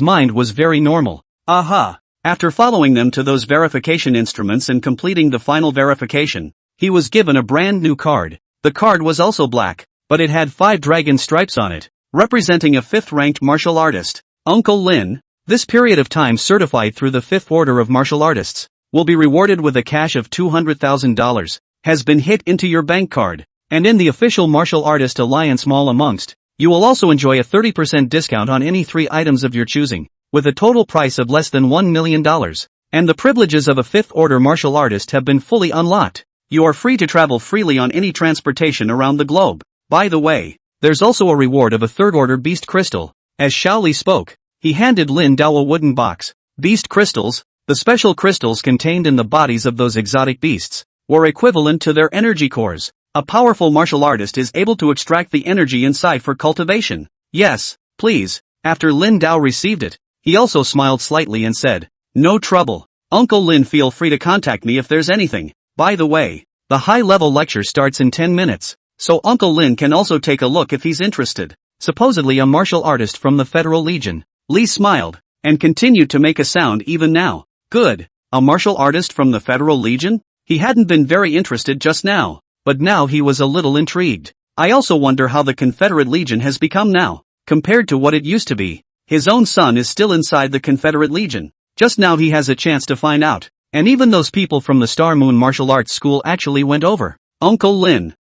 mind was very normal. Aha! After following them to those verification instruments and completing the final verification, he was given a brand new card. The card was also black, but it had 5 dragon stripes on it, representing a 5th-ranked martial artist. Uncle Lin, this period of time certified through the 5th Order of Martial Artists, will be rewarded with a cash of $200,000. Has been hit into your bank card, and in the official Martial Artist Alliance Mall amongst, you will also enjoy a 30% discount on any 3 items of your choosing, with a total price of less than $1 million. And the privileges of a fifth-order martial artist have been fully unlocked. You are free to travel freely on any transportation around the globe. By the way, there's also a reward of a third-order beast crystal. As Xiaoli spoke, he handed Lin Dao a wooden box. Beast crystals, the special crystals contained in the bodies of those exotic beasts, were equivalent to their energy cores. A powerful martial artist is able to extract the energy inside for cultivation. Yes, please. After Lin Dao received it, he also smiled slightly and said, "No trouble. Uncle Lin, feel free to contact me if there's anything. By the way, the high-level lecture starts in 10 minutes, so Uncle Lin can also take a look if he's interested." Supposedly a martial artist from the Federal Legion, Li smiled, and continued to make a sound even now. Good. A martial artist from the Federal Legion? He hadn't been very interested just now, but now he was a little intrigued. I also wonder how the Confederate Legion has become now, compared to what it used to be. His own son is still inside the Confederate Legion. Just now he has a chance to find out. And even those people from the Star Moon Martial Arts School actually went over. Uncle Lin.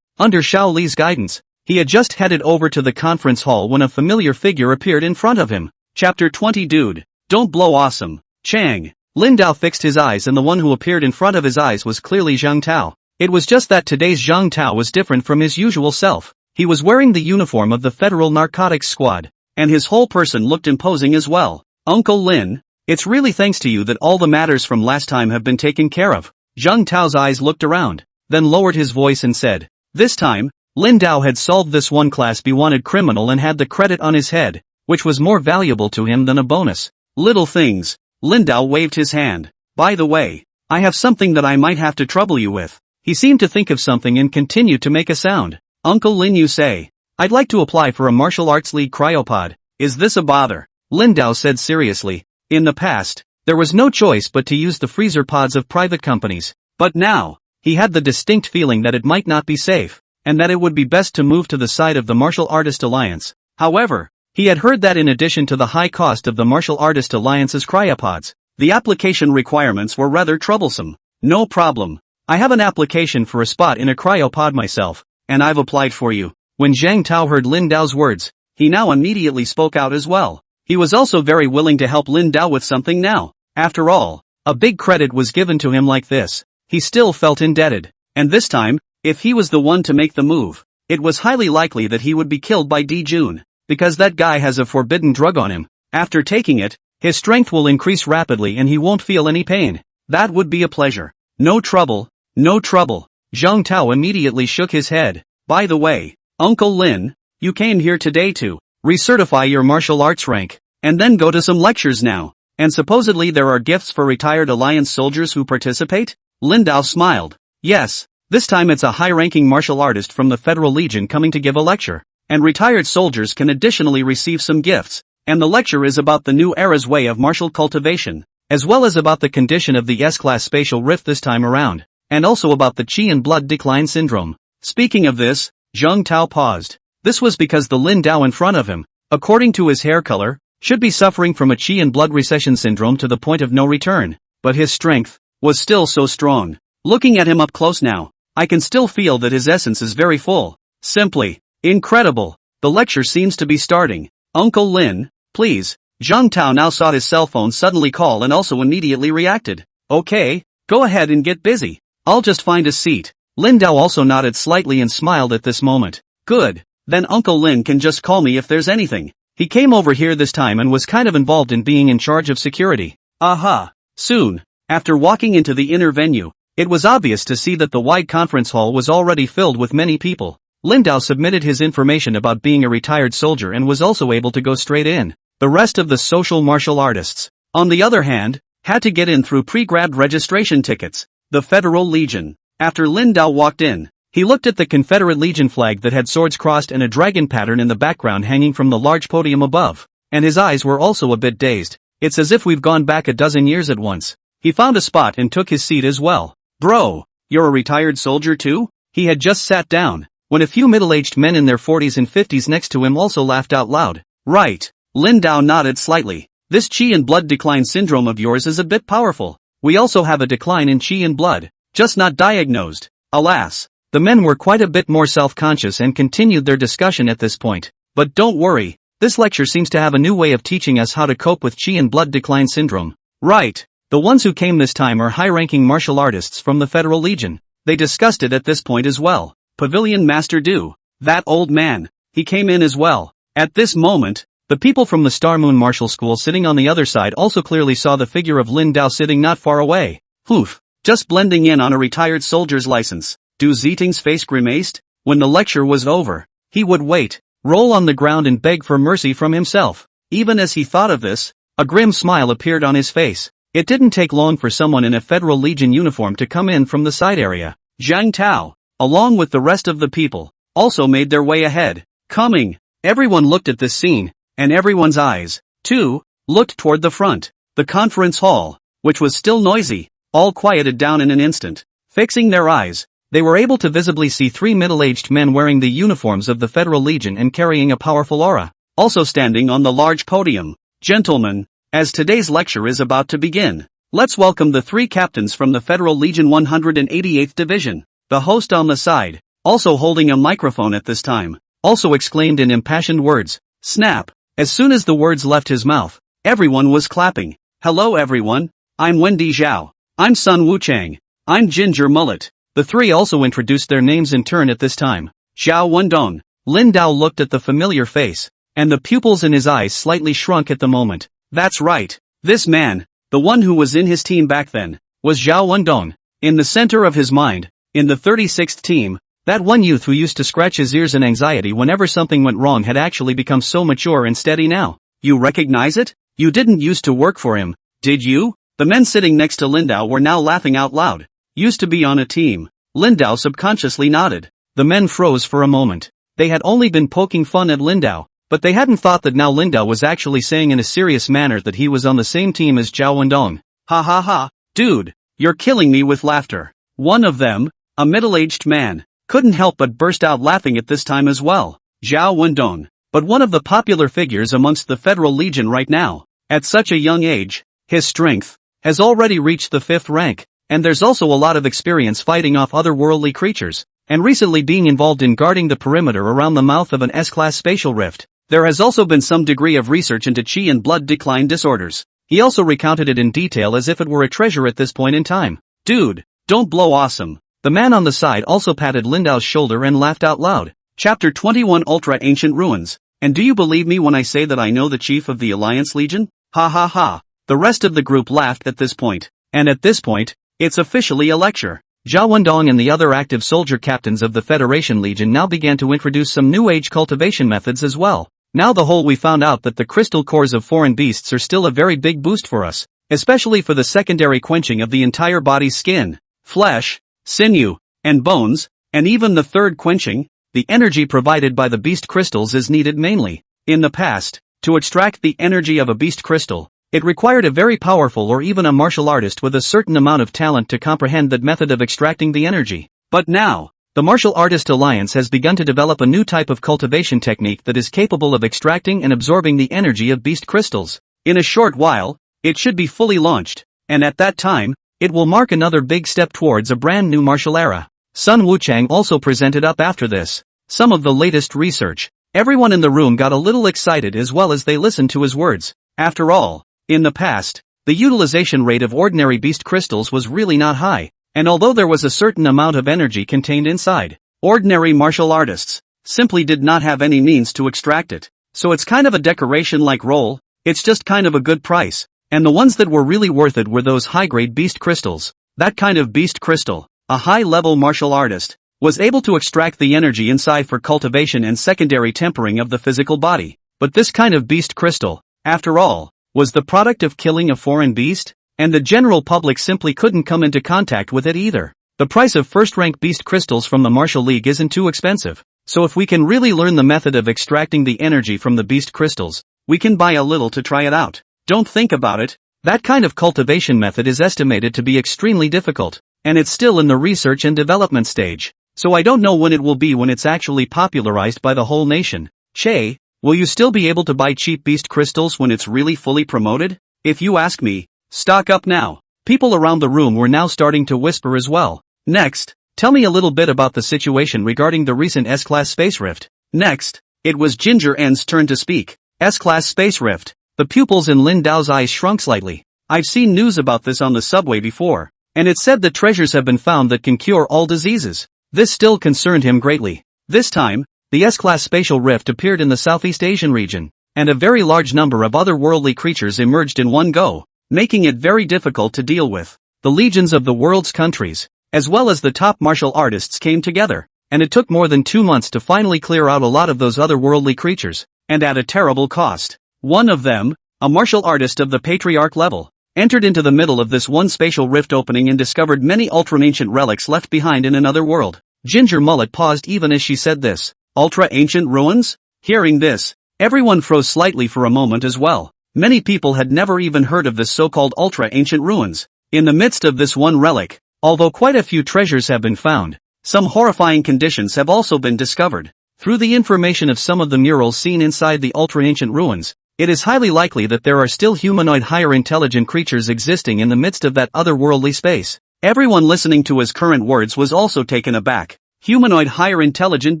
Under Xiao Li's guidance, he had just headed over to the conference hall when a familiar figure appeared in front of him. Chapter 20. Dude, don't blow awesome. Chang. Lin Dao fixed his eyes, and the one who appeared in front of his eyes was clearly Zhang Tao. It was just that today's Zhang Tao was different from his usual self. He was wearing the uniform of the Federal Narcotics Squad, and his whole person looked imposing as well. Uncle Lin, it's really thanks to you that all the matters from last time have been taken care of. Zhang Tao's eyes looked around, then lowered his voice and said, this time, Lin Dao had solved this one Class B wanted criminal and had the credit on his head, which was more valuable to him than a bonus. Little things. Lin Dao waved his hand. By the way, I have something that I might have to trouble you with. He seemed to think of something and continued to make a sound. Uncle Lin, you say? I'd like to apply for a martial arts league cryopod. Is this a bother? Lin Dao said seriously. In the past, there was no choice but to use the freezer pods of private companies. But now, he had the distinct feeling that it might not be safe, and that it would be best to move to the side of the Martial Artist Alliance. However, he had heard that in addition to the high cost of the Martial Artist Alliance's cryopods, the application requirements were rather troublesome. No problem. I have an application for a spot in a cryopod myself, and I've applied for you. When Zhang Tao heard Lin Dao's words, he now immediately spoke out as well. He was also very willing to help Lin Dao with something now. After all, a big credit was given to him like this. He still felt indebted. And this time, if he was the one to make the move, it was highly likely that he would be killed by Di Jun, because that guy has a forbidden drug on him. After taking it, his strength will increase rapidly and he won't feel any pain. That would be a pleasure. No trouble, no trouble. Zhang Tao immediately shook his head. By the way, Uncle Lin, you came here today to recertify your martial arts rank, and then go to some lectures now. And supposedly there are gifts for retired Alliance soldiers who participate? Lin Dao smiled. Yes, this time it's a high-ranking martial artist from the Federal Legion coming to give a lecture. And retired soldiers can additionally receive some gifts. And the lecture is about the new era's way of martial cultivation, as well as about the condition of the S-class spatial rift this time around, and also about the Qi and blood decline syndrome. Speaking of this, Zhang Tao paused. This was because the Lin Dao in front of him, according to his hair color, should be suffering from a Qi and blood recession syndrome to the point of no return, but his strength was still so strong. Looking at him up close now, I can still feel that his essence is very full. Simply incredible. The lecture seems to be starting. Uncle Lin, please. Zhang Tao now saw his cell phone suddenly call and also immediately reacted. Okay, go ahead and get busy. I'll just find a seat. Lin Dao also nodded slightly and smiled at this moment. Good. Then Uncle Lin can just call me if there's anything. He came over here this time and was kind of involved in being in charge of security. Aha. Soon, after walking into the inner venue, it was obvious to see that the wide conference hall was already filled with many people. Lin Dao submitted his information about being a retired soldier and was also able to go straight in. The rest of the social martial artists, on the other hand, had to get in through pre-grabbed registration tickets. The Federal Legion. After Lin Dao walked in, he looked at the Confederate Legion flag that had swords crossed and a dragon pattern in the background hanging from the large podium above, and his eyes were also a bit dazed. It's as if we've gone back a dozen years at once. He found a spot and took his seat as well. Bro, you're a retired soldier too? He had just sat down, when a few middle-aged men in their 40s and 50s next to him also laughed out loud. Right. Lin Dao nodded slightly. This Qi and blood decline syndrome of yours is a bit powerful. We also have a decline in Qi and blood, just not diagnosed. Alas. The men were quite a bit more self-conscious and continued their discussion at this point. But don't worry, this lecture seems to have a new way of teaching us how to cope with Qi and blood decline syndrome. Right. The ones who came this time are high-ranking martial artists from the Federal Legion. They discussed it at this point as well. Pavilion Master Du, that old man, he came in as well. At this moment, the people from the Star Moon Martial School sitting on the other side also clearly saw the figure of Lin Dao sitting not far away. Oof, just blending in on a retired soldier's license. Du Ziting's face grimaced. When the lecture was over, he would wait, roll on the ground and beg for mercy from himself. Even as he thought of this, a grim smile appeared on his face. It didn't take long for someone in a Federal Legion uniform to come in from the side area. Zhang Tao, along with the rest of the people, also made their way ahead. Coming, everyone looked at this scene, and everyone's eyes, too, looked toward the front. The conference hall, which was still noisy, all quieted down in an instant. Fixing their eyes, they were able to visibly see three middle-aged men wearing the uniforms of the Federal Legion and carrying a powerful aura, also standing on the large podium. Gentlemen, as today's lecture is about to begin, let's welcome the three captains from the Federal Legion 188th Division. The host on the side, also holding a microphone at this time, also exclaimed in impassioned words. Snap! As soon as the words left his mouth, everyone was clapping. Hello everyone, I'm Wendy Zhao. I'm Sun Wuchang. I'm Ginger Mullet. The three also introduced their names in turn at this time. Zhao Wendong. Lin Dao looked at the familiar face, and the pupils in his eyes slightly shrunk at the moment. That's right. This man, the one who was in his team back then, was Zhao Wendong. In the center of his mind, in the 36th team, that one youth who used to scratch his ears in anxiety whenever something went wrong had actually become so mature and steady now. You recognize it? You didn't used to work for him, did you? The men sitting next to Lin Dao were now laughing out loud. Used to be on a team. Lin Dao subconsciously nodded. The men froze for a moment. They had only been poking fun at Lin Dao, but they hadn't thought that now Lin Dao was actually saying in a serious manner that he was on the same team as Zhao Wendong. Ha ha ha, dude, you're killing me with laughter. One of them, a middle-aged man, couldn't help but burst out laughing at this time as well. Zhao Wendong, but one of the popular figures amongst the Federal Legion right now. At such a young age, his strength has already reached the 5th rank, and there's also a lot of experience fighting off otherworldly creatures, and recently being involved in guarding the perimeter around the mouth of an S-class spatial rift. There has also been some degree of research into chi and blood decline disorders. He also recounted it in detail as if it were a treasure at this point in time. Dude, don't blow awesome. The man on the side also patted Lin Dao's shoulder and laughed out loud. Chapter 21 Ultra Ancient Ruins. And do you believe me when I say that I know the chief of the Alliance Legion? Ha ha ha. The rest of the group laughed at this point. And at this point, it's officially a lecture. Zhao Wendong and the other active soldier captains of the Federation Legion now began to introduce some new age cultivation methods as well. Now the whole we found out that the crystal cores of foreign beasts are still a very big boost for us, especially for the secondary quenching of the entire body's skin, flesh, sinew, and bones, and even the third quenching, the energy provided by the beast crystals is needed mainly. In the past, to extract the energy of a beast crystal, it required a very powerful or even a martial artist with a certain amount of talent to comprehend that method of extracting the energy. But now, the Martial Artist Alliance has begun to develop a new type of cultivation technique that is capable of extracting and absorbing the energy of beast crystals. In a short while, it should be fully launched, and at that time, it will mark another big step towards a brand new martial era. Sun Wuchang also presented up after this some of the latest research. Everyone in the room got a little excited as well as they listened to his words. After all, in the past, the utilization rate of ordinary beast crystals was really not high, and although there was a certain amount of energy contained inside, ordinary martial artists simply did not have any means to extract it. So it's kind of a decoration-like role, it's just kind of a good price, and the ones that were really worth it were those high-grade beast crystals. That kind of beast crystal, a high-level martial artist, was able to extract the energy inside for cultivation and secondary tempering of the physical body. But this kind of beast crystal, after all, was the product of killing a foreign beast, and the general public simply couldn't come into contact with it either. The price of first-rank beast crystals from the Martial League isn't too expensive, so if we can really learn the method of extracting the energy from the beast crystals, we can buy a little to try it out. Don't think about it, that kind of cultivation method is estimated to be extremely difficult, and it's still in the research and development stage, so I don't know when it will be when it's actually popularized by the whole nation. Che, will you still be able to buy cheap beast crystals when it's really fully promoted? If you ask me, stock up now. People around the room were now starting to whisper as well. Next, tell me a little bit about the situation regarding the recent S-Class Space Rift. Next, it was Ginger N's turn to speak. S-Class Space Rift. The pupils in Lin Dao's eyes shrunk slightly. I've seen news about this on the subway before. And it said that treasures have been found that can cure all diseases. This still concerned him greatly. This time, the S-class spatial rift appeared in the Southeast Asian region, and a very large number of otherworldly creatures emerged in one go, making it very difficult to deal with. The legions of the world's countries, as well as the top martial artists came together, and it took more than 2 months to finally clear out a lot of those otherworldly creatures, and at a terrible cost. One of them, a martial artist of the patriarch level, entered into the middle of this one spatial rift opening and discovered many ultra-ancient relics left behind in another world. Ginger Mullet paused even as she said this. Ultra-ancient ruins? Hearing this, everyone froze slightly for a moment as well. Many people had never even heard of this so-called ultra-ancient ruins. In the midst of this one relic, although quite a few treasures have been found, some horrifying conditions have also been discovered. Through the information of some of the murals seen inside the ultra-ancient ruins, it is highly likely that there are still humanoid higher intelligent creatures existing in the midst of that otherworldly space. Everyone listening to his current words was also taken aback. Humanoid higher intelligent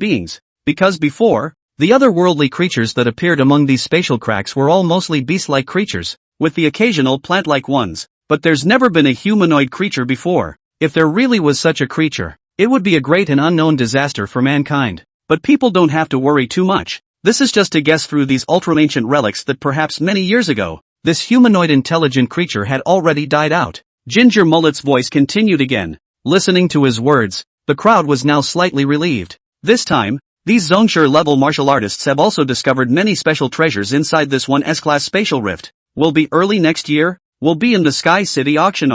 beings. Because before, the otherworldly creatures that appeared among these spatial cracks were all mostly beast-like creatures, with the occasional plant-like ones. But there's never been a humanoid creature before. If there really was such a creature, it would be a great and unknown disaster for mankind. But people don't have to worry too much. This is just a guess through these ultra-ancient relics that perhaps many years ago, this humanoid intelligent creature had already died out. Ginger Mullet's voice continued again. Listening to his words, the crowd was now slightly relieved. This time, these Zhongshan-level martial artists have also discovered many special treasures inside this one S-class spatial rift. Will be early next year, will be in the Sky City auction,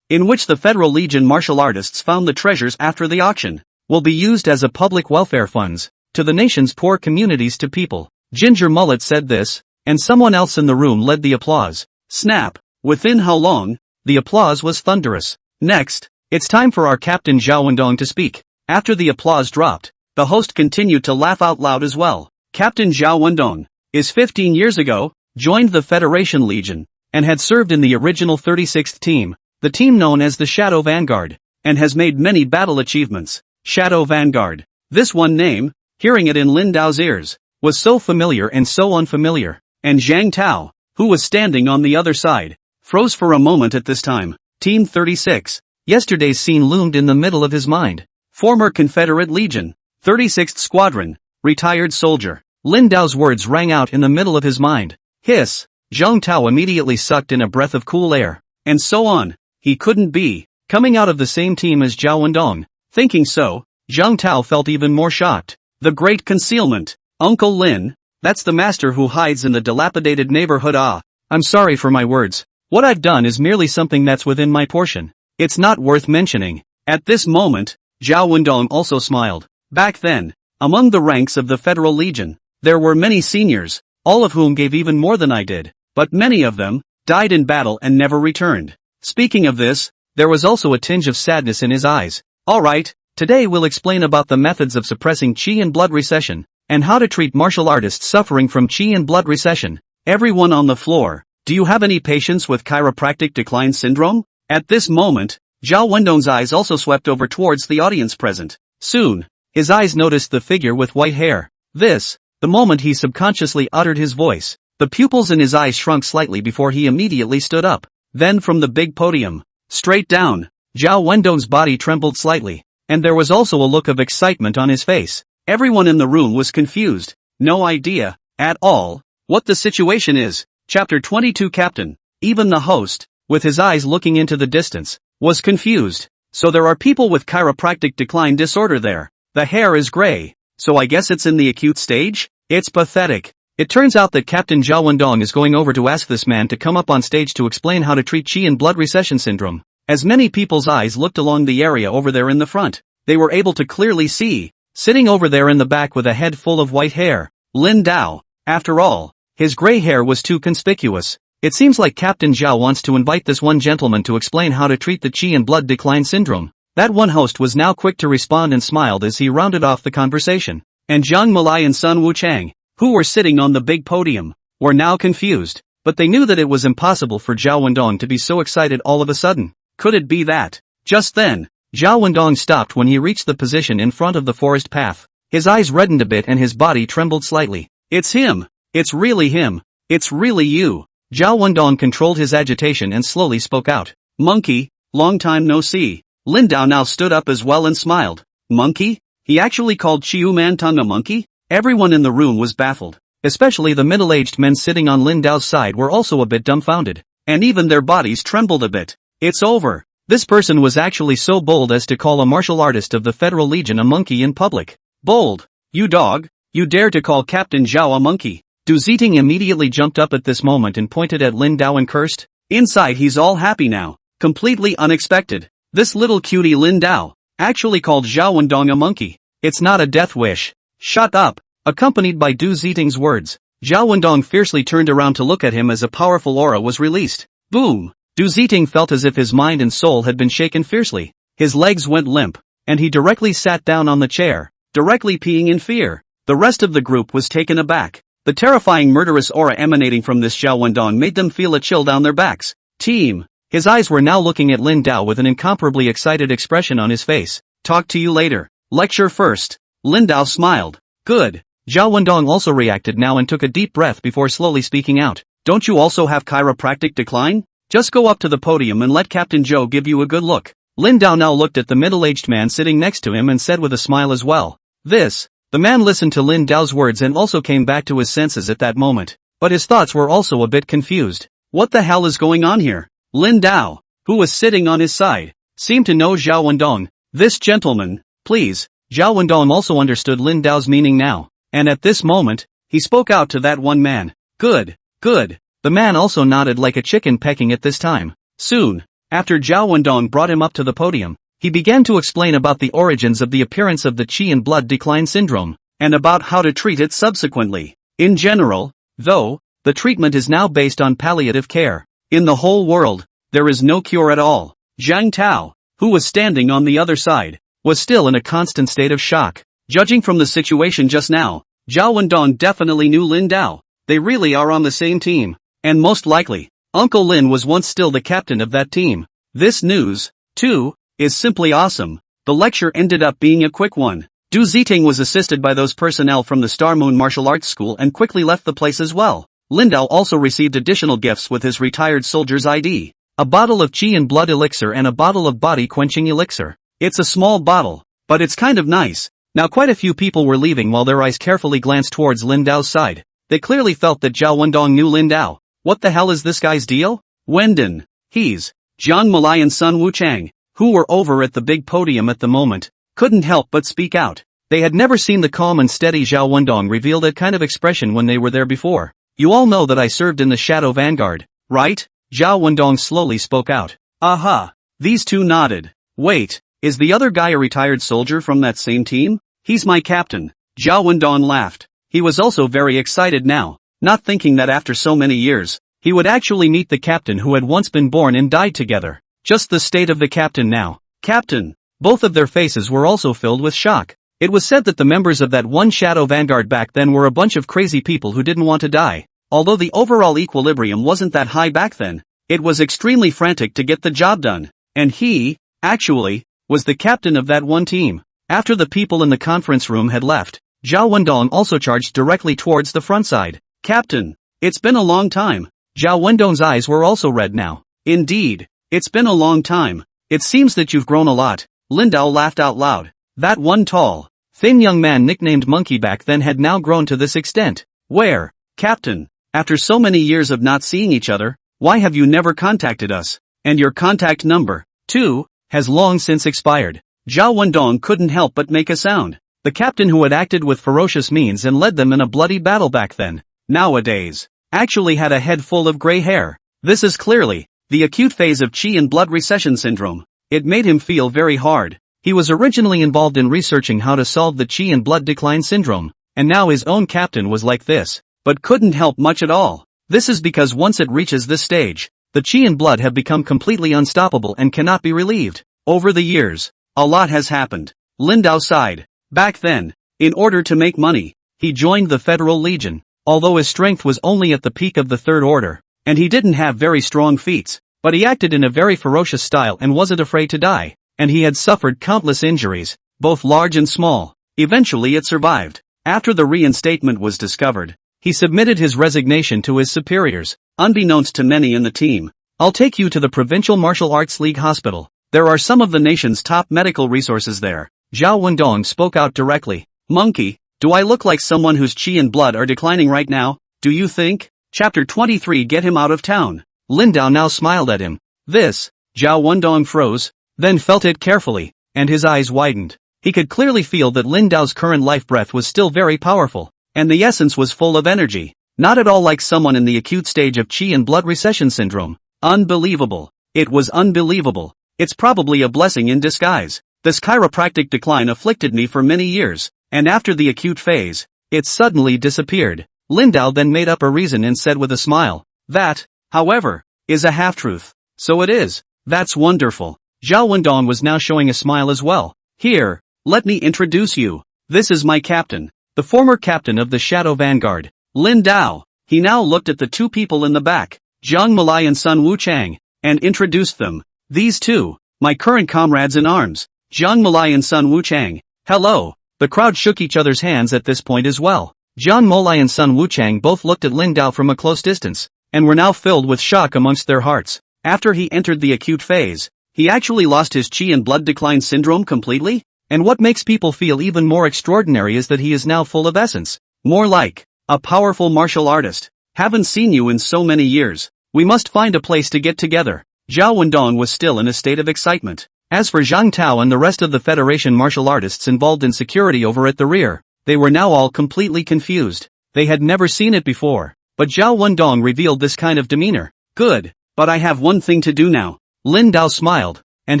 in which the Federal Legion martial artists found the treasures after the auction, will be used as a public welfare funds, to the nation's poor communities to people. Ginger Mullet said this, and someone else in the room led the applause. Snap! Within how long? The applause was thunderous. Next, it's time for our Captain Zhao Wendong to speak. After the applause dropped, the host continued to laugh out loud as well. Captain Zhao Wendong is 15 years ago, joined the Federation Legion, and had served in the original 36th team, the team known as the Shadow Vanguard, and has made many battle achievements. Shadow Vanguard. This one name, hearing it in Lin Dao's ears, was so familiar and so unfamiliar, and Zhang Tao, who was standing on the other side, froze for a moment at this time. Team 36. Yesterday's scene loomed in the middle of his mind. Former Confederate Legion, 36th Squadron, retired soldier. Lin Dao's words rang out in the middle of his mind. Hiss. Zhang Tao immediately sucked in a breath of cool air. And so on. He couldn't be coming out of the same team as Zhao Wendong. Thinking so, Zhang Tao felt even more shocked. The Great Concealment. Uncle Lin, that's the master who hides in the dilapidated neighborhood. I'm sorry for my words. What I've done is merely something that's within my portion. It's not worth mentioning. At this moment, Zhao Wendong also smiled. Back then, among the ranks of the Federal Legion, there were many seniors, all of whom gave even more than I did, but many of them died in battle and never returned. Speaking of this, there was also a tinge of sadness in his eyes. Alright, today we'll explain about the methods of suppressing qi and blood recession, and how to treat martial artists suffering from qi and blood recession. Everyone on the floor, do you have any patients with chiropractic decline syndrome? At this moment, Zhao Wendong's eyes also swept over towards the audience present. Soon, his eyes noticed the figure with white hair. The moment he subconsciously uttered his voice, the pupils in his eyes shrunk slightly before he immediately stood up. Then from the big podium, straight down, Zhao Wendong's body trembled slightly, and there was also a look of excitement on his face. Everyone in the room was confused, no idea, at all, what the situation is. Chapter 22 Captain, even the host, with his eyes looking into the distance, was confused. So there are people with chiropractic decline disorder there. The hair is gray, so I guess it's in the acute stage? It's pathetic. It turns out that Captain Zhao Wendong is going over to ask this man to come up on stage to explain how to treat qi and blood recession syndrome. As many people's eyes looked along the area over there in the front, they were able to clearly see, sitting over there in the back with a head full of white hair, Lin Dao. After all, his gray hair was too conspicuous. It seems like Captain Zhao wants to invite this one gentleman to explain how to treat the qi and blood decline syndrome. That one host was now quick to respond and smiled as he rounded off the conversation. And Zhang Malai and Sun Wuchang, who were sitting on the big podium, were now confused, but they knew that it was impossible for Zhao Wendong to be so excited all of a sudden. Could it be that? Just then, Zhao Wendong stopped when he reached the position in front of the forest path. His eyes reddened a bit and his body trembled slightly. It's him! It's really him! It's really you! Zhao Wendong controlled his agitation and slowly spoke out. Monkey, long time no see. Lin Dao now stood up as well and smiled. Monkey? He actually called Chiu Mantang a monkey? Everyone in the room was baffled. Especially the middle-aged men sitting on Lin Dao's side were also a bit dumbfounded. And even their bodies trembled a bit. It's over. This person was actually so bold as to call a martial artist of the Federal Legion a monkey in public. Bold. You dog. You dare to call Captain Zhao a monkey. Du Ziting immediately jumped up at this moment and pointed at Lin Dao and cursed. Inside he's all happy now. Completely unexpected. This little cutie Lin Dao actually called Zhao Wendong a monkey. It's not a death wish. Shut up. Accompanied by Du Ziting's words, Zhao Wendong fiercely turned around to look at him as a powerful aura was released. Boom! Du Ziting felt as if his mind and soul had been shaken fiercely. His legs went limp, and he directly sat down on the chair, directly peeing in fear. The rest of the group was taken aback. The terrifying murderous aura emanating from this Zhao Wendong made them feel a chill down their backs. Team! His eyes were now looking at Lin Dao with an incomparably excited expression on his face. Talk to you later. Lecture first. Lin Dao smiled. Good. Zhao Wendong also reacted now and took a deep breath before slowly speaking out. Don't you also have chiropractic decline? Just go up to the podium and let Captain Zhou give you a good look. Lin Dao now looked at the middle-aged man sitting next to him and said with a smile as well. This. The man listened to Lin Dao's words and also came back to his senses at that moment. But his thoughts were also a bit confused. What the hell is going on here? Lin Dao, who was sitting on his side, seemed to know Zhao Wendong. This gentleman, please. Zhao Wendong also understood Lin Dao's meaning now. And at this moment, he spoke out to that one man. Good, good. The man also nodded like a chicken pecking at this time. Soon, after Zhao Wendong brought him up to the podium, he began to explain about the origins of the appearance of the qi and blood decline syndrome, and about how to treat it subsequently. In general, though, the treatment is now based on palliative care. In the whole world, there is no cure at all. Zhang Tao, who was standing on the other side, was still in a constant state of shock. Judging from the situation just now, Zhao Wendong definitely knew Lin Dao. They really are on the same team. And most likely, Uncle Lin was once still the captain of that team. This news, too, is simply awesome. The lecture ended up being a quick one. Du Ziting was assisted by those personnel from the Star Moon Martial Arts School and quickly left the place as well. Lin Dao also received additional gifts with his retired soldier's ID. A bottle of qi and blood elixir and a bottle of body quenching elixir. It's a small bottle, but it's kind of nice. Now quite a few people were leaving while their eyes carefully glanced towards Lin Dao's side. They clearly felt that Zhao Wendong knew Lin Dao. What the hell is this guy's deal? Wendon. He's Zhang Malai and Sun Wuchang, who were over at the big podium at the moment, couldn't help but speak out. They had never seen the calm and steady Zhao Wendong reveal that kind of expression when they were there before. You all know that I served in the Shadow Vanguard, right? Zhao Wendong slowly spoke out. Aha. These two nodded. Wait, is the other guy a retired soldier from that same team? He's my captain. Zhao Wendong laughed. He was also very excited now, not thinking that after so many years, he would actually meet the captain who had once been born and died together. Just the state of the captain now. Captain. Both of their faces were also filled with shock. It was said that the members of that one Shadow Vanguard back then were a bunch of crazy people who didn't want to die. Although the overall equilibrium wasn't that high back then, it was extremely frantic to get the job done. And he, actually, was the captain of that one team. After the people in the conference room had left, Zhao Wendong also charged directly towards the front side. Captain, it's been a long time. Zhao Wendong's eyes were also red now. Indeed, it's been a long time. It seems that you've grown a lot. Lin Dao laughed out loud. That one tall, thin young man nicknamed Monkey back then had now grown to this extent. Where, Captain, after so many years of not seeing each other, why have you never contacted us? And your contact number, too, has long since expired. Zhao Wendong couldn't help but make a sound. The captain who had acted with ferocious means and led them in a bloody battle back then, nowadays, actually had a head full of gray hair. This is clearly the acute phase of qi and blood recession syndrome. It made him feel very hard. He was originally involved in researching how to solve the qi and blood decline syndrome, and now his own captain was like this, but couldn't help much at all. This is because once it reaches this stage, the qi and blood have become completely unstoppable and cannot be relieved. Over the years, a lot has happened. Lin Dao sighed. Back then, in order to make money, he joined the Federal Legion, although his strength was only at the peak of the Third Order, and he didn't have very strong feats, but he acted in a very ferocious style and wasn't afraid to die, and he had suffered countless injuries, both large and small. Eventually it survived. After the reinstatement was discovered, He submitted his resignation to his superiors, unbeknownst to many in the team. I'll take you to the Provincial Martial Arts League Hospital. There are some of the nation's top medical resources there. Zhao Wendong spoke out directly. Monkey, do I look like someone whose chi and blood are declining right now? Do you think? Chapter 23 Get him out of town. Lin Dao now smiled at him. This, Zhao Wendong froze, then felt it carefully, and his eyes widened. He could clearly feel that Lin Dao's current life breath was still very powerful, and the essence was full of energy. Not at all like someone in the acute stage of chi and blood recession syndrome. Unbelievable. It was unbelievable. It's probably a blessing in disguise. This chiropractic decline afflicted me for many years, and after the acute phase, it suddenly disappeared. Lin Dao then made up a reason and said with a smile, that, however, is a half-truth. So it is. That's wonderful. Zhao Wendong was now showing a smile as well. Here, let me introduce you. This is my captain, the former captain of the Shadow Vanguard, Lin Dao. He now looked at the two people in the back, Zhang Malai and Sun Wuchang, and introduced them. These two, my current comrades in arms, Zhang Malai and Sun Wuchang. Hello. The crowd shook each other's hands at this point as well. Zhang Malai and Sun Wuchang both looked at Lin Dao from a close distance, and were now filled with shock amongst their hearts. After he entered the acute phase, he actually lost his chi and blood decline syndrome completely? And what makes people feel even more extraordinary is that he is now full of essence. More like a powerful martial artist. Haven't seen you in so many years. We must find a place to get together. Zhao Wendong was still in a state of excitement. As for Zhang Tao and the rest of the Federation martial artists involved in security over at the rear, they were now all completely confused. They had never seen it before. But Zhao Wendong revealed this kind of demeanor. Good, but I have one thing to do now. Lin Dao smiled, and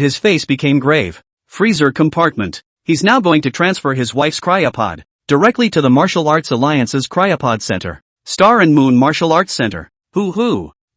his face became grave. Freezer compartment. He's now going to transfer his wife's cryopod directly to the Martial Arts Alliance's Cryopod Center. Star and Moon Martial Arts Center. Du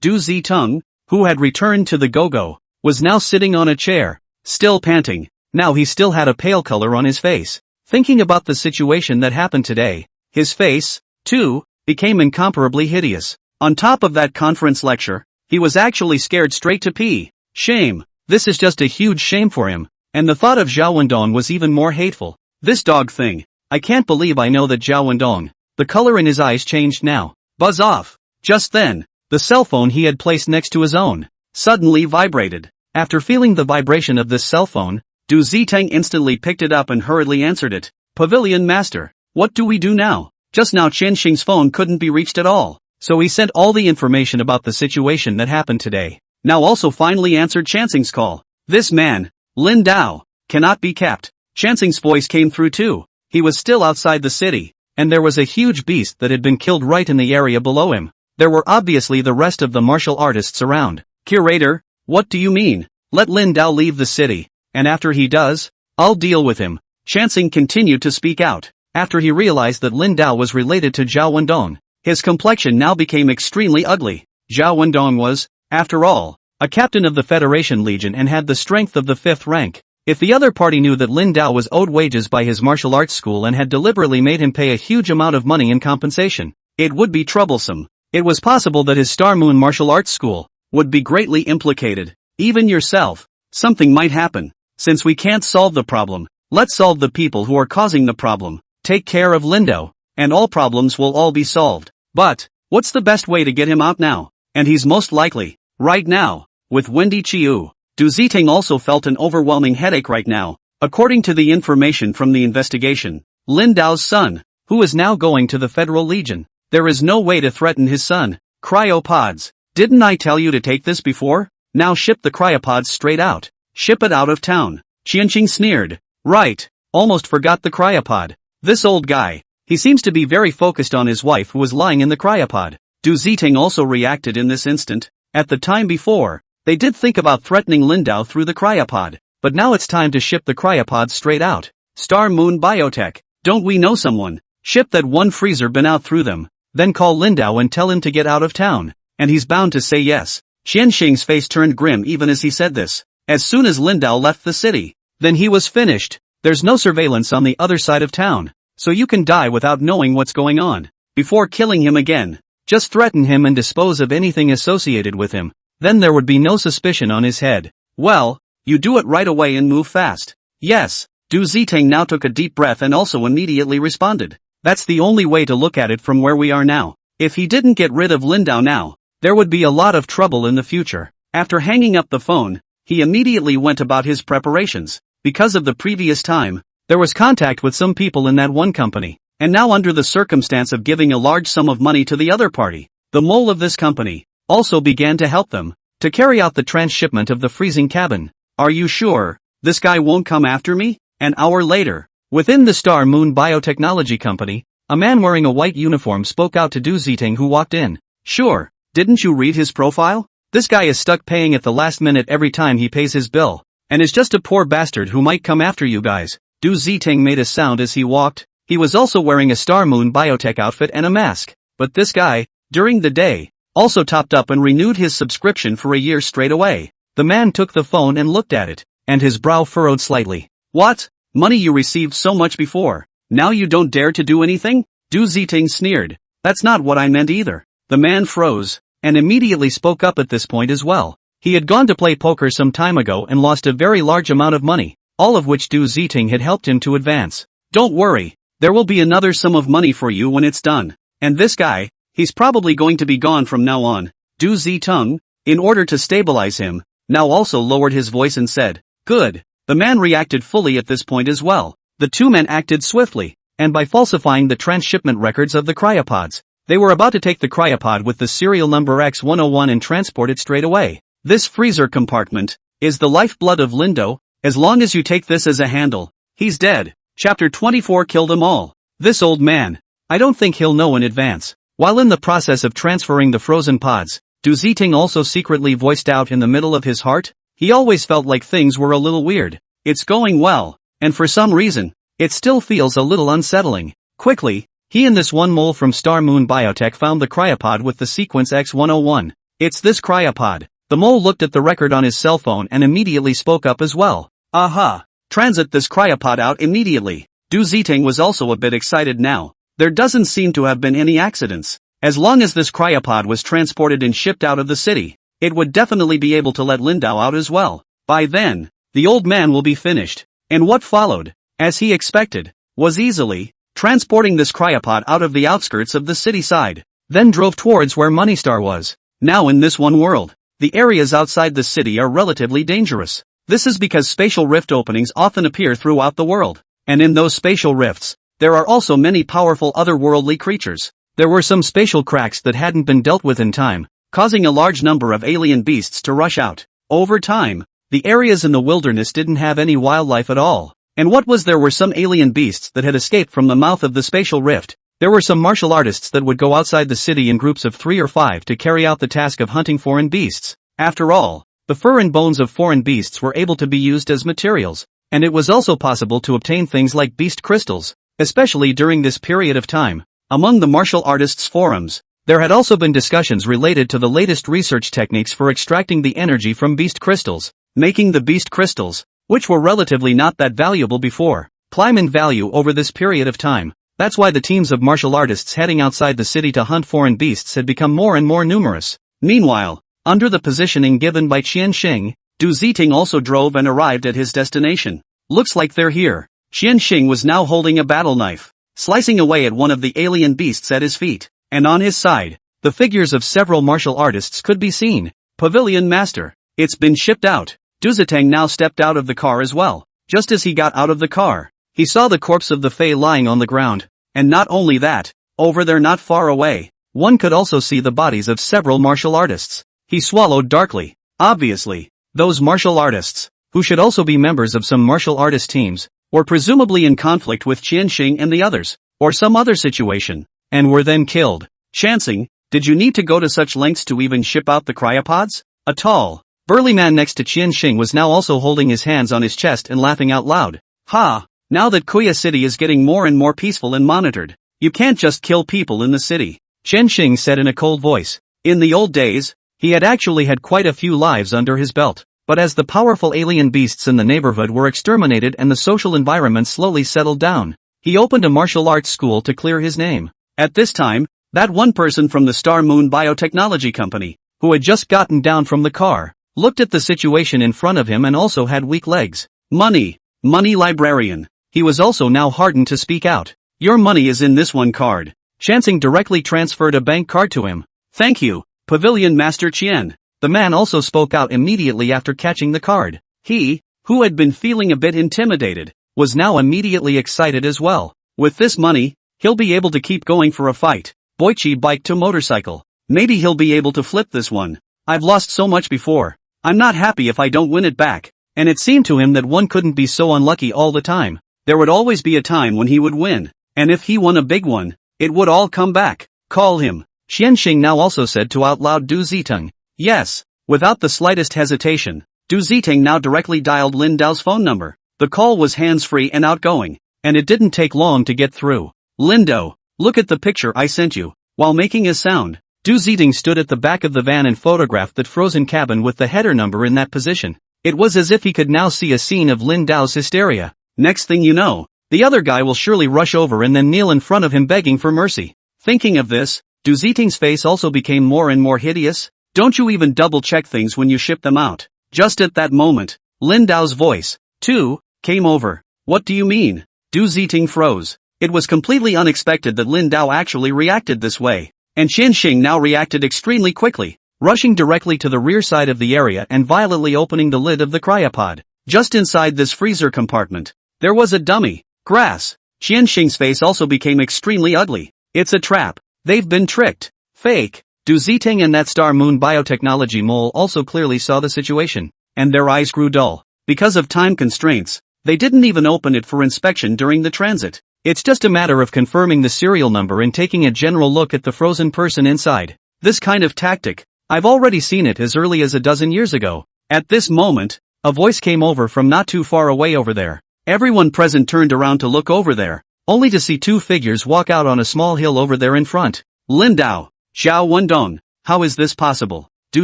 Zitung, who had returned to the go-go, was now sitting on a chair, still panting. Now he still had a pale color on his face. Thinking about the situation that happened today, his face, too, became incomparably hideous. On top of that conference lecture, he was actually scared straight to pee. Shame. This is just a huge shame for him. And the thought of Zhao Wendong was even more hateful. This dog thing. I can't believe I know that Zhao Wendong. The color in his eyes changed now. Buzz off. Just then, the cell phone he had placed next to his own suddenly vibrated. After feeling the vibration of this cell phone, Du Ziteng instantly picked it up and hurriedly answered it. Pavilion Master. What do we do now? Just now Chen Xing's phone couldn't be reached at all. So he sent all the information about the situation that happened today. Now also finally answered Chansing's call. This man, Lin Dao, cannot be kept. Chansing's voice came through too. He was still outside the city, and there was a huge beast that had been killed right in the area below him. There were obviously the rest of the martial artists around. Curator, what do you mean? Let Lin Dao leave the city, and after he does, I'll deal with him. Chansing continued to speak out. After he realized that Lin Dao was related to Zhao Wendong, his complexion now became extremely ugly. Zhao Wendong was, after all, a captain of the Federation Legion and had the strength of the 5th rank. If the other party knew that Lin Dao was owed wages by his martial arts school and had deliberately made him pay a huge amount of money in compensation, it would be troublesome. It was possible that his Star Moon martial arts school would be greatly implicated. Even yourself, something might happen. Since we can't solve the problem, let's solve the people who are causing the problem. Take care of Lin Dao, and all problems will all be solved. But, what's the best way to get him out now? And he's most likely, right now, with Wendy Chiu. Du Ziteng also felt an overwhelming headache right now. According to the information from the investigation, Lin Dao's son, who is now going to the Federal Legion, there is no way to threaten his son. Cryopods. Didn't I tell you to take this before? Now ship the cryopods straight out. Ship it out of town. Qianqing sneered. Right. Almost forgot the cryopod. This old guy. He seems to be very focused on his wife who was lying in the cryopod. Du Ziteng also reacted in this instant. At the time before, they did think about threatening Lin Dao through the cryopod, but now it's time to ship the cryopods straight out. Star Moon Biotech. Don't we know someone? Ship that one freezer bin out through them, then call Lin Dao and tell him to get out of town, and he's bound to say yes. Qianqing's face turned grim even as he said this. As soon as Lin Dao left the city, then he was finished. There's no surveillance on the other side of town, so you can die without knowing what's going on. Before killing him again, just threaten him and dispose of anything associated with him. Then there would be no suspicion on his head. Well, you do it right away and move fast. Yes. Du Ziteng now took a deep breath and also immediately responded. That's the only way to look at it from where we are now. If he didn't get rid of Lindau now, there would be a lot of trouble in the future. After hanging up the phone, he immediately went about his preparations. Because of the previous time, there was contact with some people in that one company, and now under the circumstance of giving a large sum of money to the other party, the mole of this company also began to help them to carry out the transshipment of the freezing cabin. Are you sure this guy won't come after me? An hour later, within the Star Moon Biotechnology Company, a man wearing a white uniform spoke out to Du Ziting, who walked in. Sure, didn't you read his profile? This guy is stuck paying at the last minute every time he pays his bill, and is just a poor bastard who might come after you guys. Du Ziting made a sound as he walked. He was also wearing a Star Moon Biotech outfit and a mask. But this guy, during the day, also topped up and renewed his subscription for a year straight away. The man took the phone and looked at it, and his brow furrowed slightly. What? Money you received so much before. Now you don't dare to do anything? Du Ziting sneered. That's not what I meant either. The man froze, and immediately spoke up at this point as well. He had gone to play poker some time ago and lost a very large amount of money, all of which Du Ziting had helped him to advance. Don't worry, there will be another sum of money for you when it's done. And this guy, he's probably going to be gone from now on. Du Ziting, in order to stabilize him, now also lowered his voice and said, Good. The man reacted fully at this point as well. The two men acted swiftly, and by falsifying the transshipment records of the cryopods, they were about to take the cryopod with the serial number X101 and transport it straight away. This freezer compartment is the lifeblood of Lindau. As long as you take this as a handle, he's dead. Chapter 24 Kill them all. This old man, I don't think he'll know in advance. While in the process of transferring the frozen pods, Du Ziting also secretly voiced out in the middle of his heart, he always felt like things were a little weird. It's going well, and for some reason, it still feels a little unsettling. Quickly, he and this one mole from Star Moon Biotech found the cryopod with the sequence X101. It's this cryopod. The mole looked at the record on his cell phone and immediately spoke up as well. Aha! Transit this cryopod out immediately. Du Ziting was also a bit excited now. There doesn't seem to have been any accidents. As long as this cryopod was transported and shipped out of the city, it would definitely be able to let Lindau out as well. By then, the old man will be finished. And what followed, as he expected, was easily transporting this cryopod out of the outskirts of the city side, then drove towards where Moneystar was. Now in this one world, the areas outside the city are relatively dangerous. This is because spatial rift openings often appear throughout the world, and in those spatial rifts, there are also many powerful otherworldly creatures. There were some spatial cracks that hadn't been dealt with in time, causing a large number of alien beasts to rush out. Over time, the areas in the wilderness didn't have any wildlife at all. And what was there were some alien beasts that had escaped from the mouth of the spatial rift. There were some martial artists that would go outside the city in groups of 3 or 5 to carry out the task of hunting foreign beasts. After all, the fur and bones of foreign beasts were able to be used as materials, and it was also possible to obtain things like beast crystals, especially during this period of time. Among the martial artists' forums, there had also been discussions related to the latest research techniques for extracting the energy from beast crystals, making the beast crystals, which were relatively not that valuable before, climb in value over this period of time. That's why the teams of martial artists heading outside the city to hunt foreign beasts had become more and more numerous. Meanwhile, under the positioning given by Qian Xing, Du Ziting also drove and arrived at his destination. Looks like they're here. Qian Xing was now holding a battle knife, slicing away at one of the alien beasts at his feet, and on his side, the figures of several martial artists could be seen. Pavilion Master. It's been shipped out. Du Ziting now stepped out of the car as well. Just as he got out of the car, he saw the corpse of the Fae lying on the ground. And not only that, over there not far away, one could also see the bodies of several martial artists. He swallowed darkly. Obviously, those martial artists, who should also be members of some martial artist teams, were presumably in conflict with Qian Xing and the others, or some other situation, and were then killed. Chancing, did you need to go to such lengths to even ship out the cryopods? A tall, burly man next to Qian Xing was now also holding his hands on his chest and laughing out loud. Ha! Now that Kuya City is getting more and more peaceful and monitored, you can't just kill people in the city, Qian Xing said in a cold voice. In the old days, he had actually had quite a few lives under his belt, but as the powerful alien beasts in the neighborhood were exterminated and the social environment slowly settled down, he opened a martial arts school to clear his name. At this time, that one person from the Star Moon Biotechnology Company, who had just gotten down from the car, looked at the situation in front of him and also had weak legs. Money librarian. He was also now hardened to speak out. Your money is in this one card. Shansing directly transferred a bank card to him. Thank you, Pavilion Master Qian. The man also spoke out immediately after catching the card. He, who had been feeling a bit intimidated, was now immediately excited as well. With this money, he'll be able to keep going for a fight. Boichi bike to motorcycle. Maybe he'll be able to flip this one. I've lost so much before. I'm not happy if I don't win it back. And it seemed to him that one couldn't be so unlucky all the time. There would always be a time when he would win. And if he won a big one, it would all come back. Call him. Xianxing now also said to out loud Du Ziteng. Yes. Without the slightest hesitation, Du Ziteng now directly dialed Lin Dao's phone number. The call was hands-free and outgoing, and it didn't take long to get through. Lindo, look at the picture I sent you. While making a sound, Du Ziteng stood at the back of the van and photographed that frozen cabin with the header number in that position. It was as if he could now see a scene of Lin Dao's hysteria. Next thing you know, the other guy will surely rush over and then kneel in front of him begging for mercy. Thinking of this, Du Ziteng's face also became more and more hideous. Don't you even double-check things when you ship them out? Just at that moment, Lin Dao's voice, too, came over. What do you mean? Du Ziteng froze. It was completely unexpected that Lin Dao actually reacted this way. And Xianxing now reacted extremely quickly, rushing directly to the rear side of the area and violently opening the lid of the cryopod. Just inside this freezer compartment, there was a dummy. Grass. Xianxing's face also became extremely ugly. It's a trap. They've been tricked. Fake. Du Ziteng and that Star Moon biotechnology mole also clearly saw the situation, and their eyes grew dull. Because of time constraints, they didn't even open it for inspection during the transit. It's just a matter of confirming the serial number and taking a general look at the frozen person inside. This kind of tactic, I've already seen it as early as a dozen years ago. At this moment, a voice came over from not too far away over there. Everyone present turned around to look over there, only to see two figures walk out on a small hill over there in front. Lin Dao, Xiao Wendong, how is this possible? Du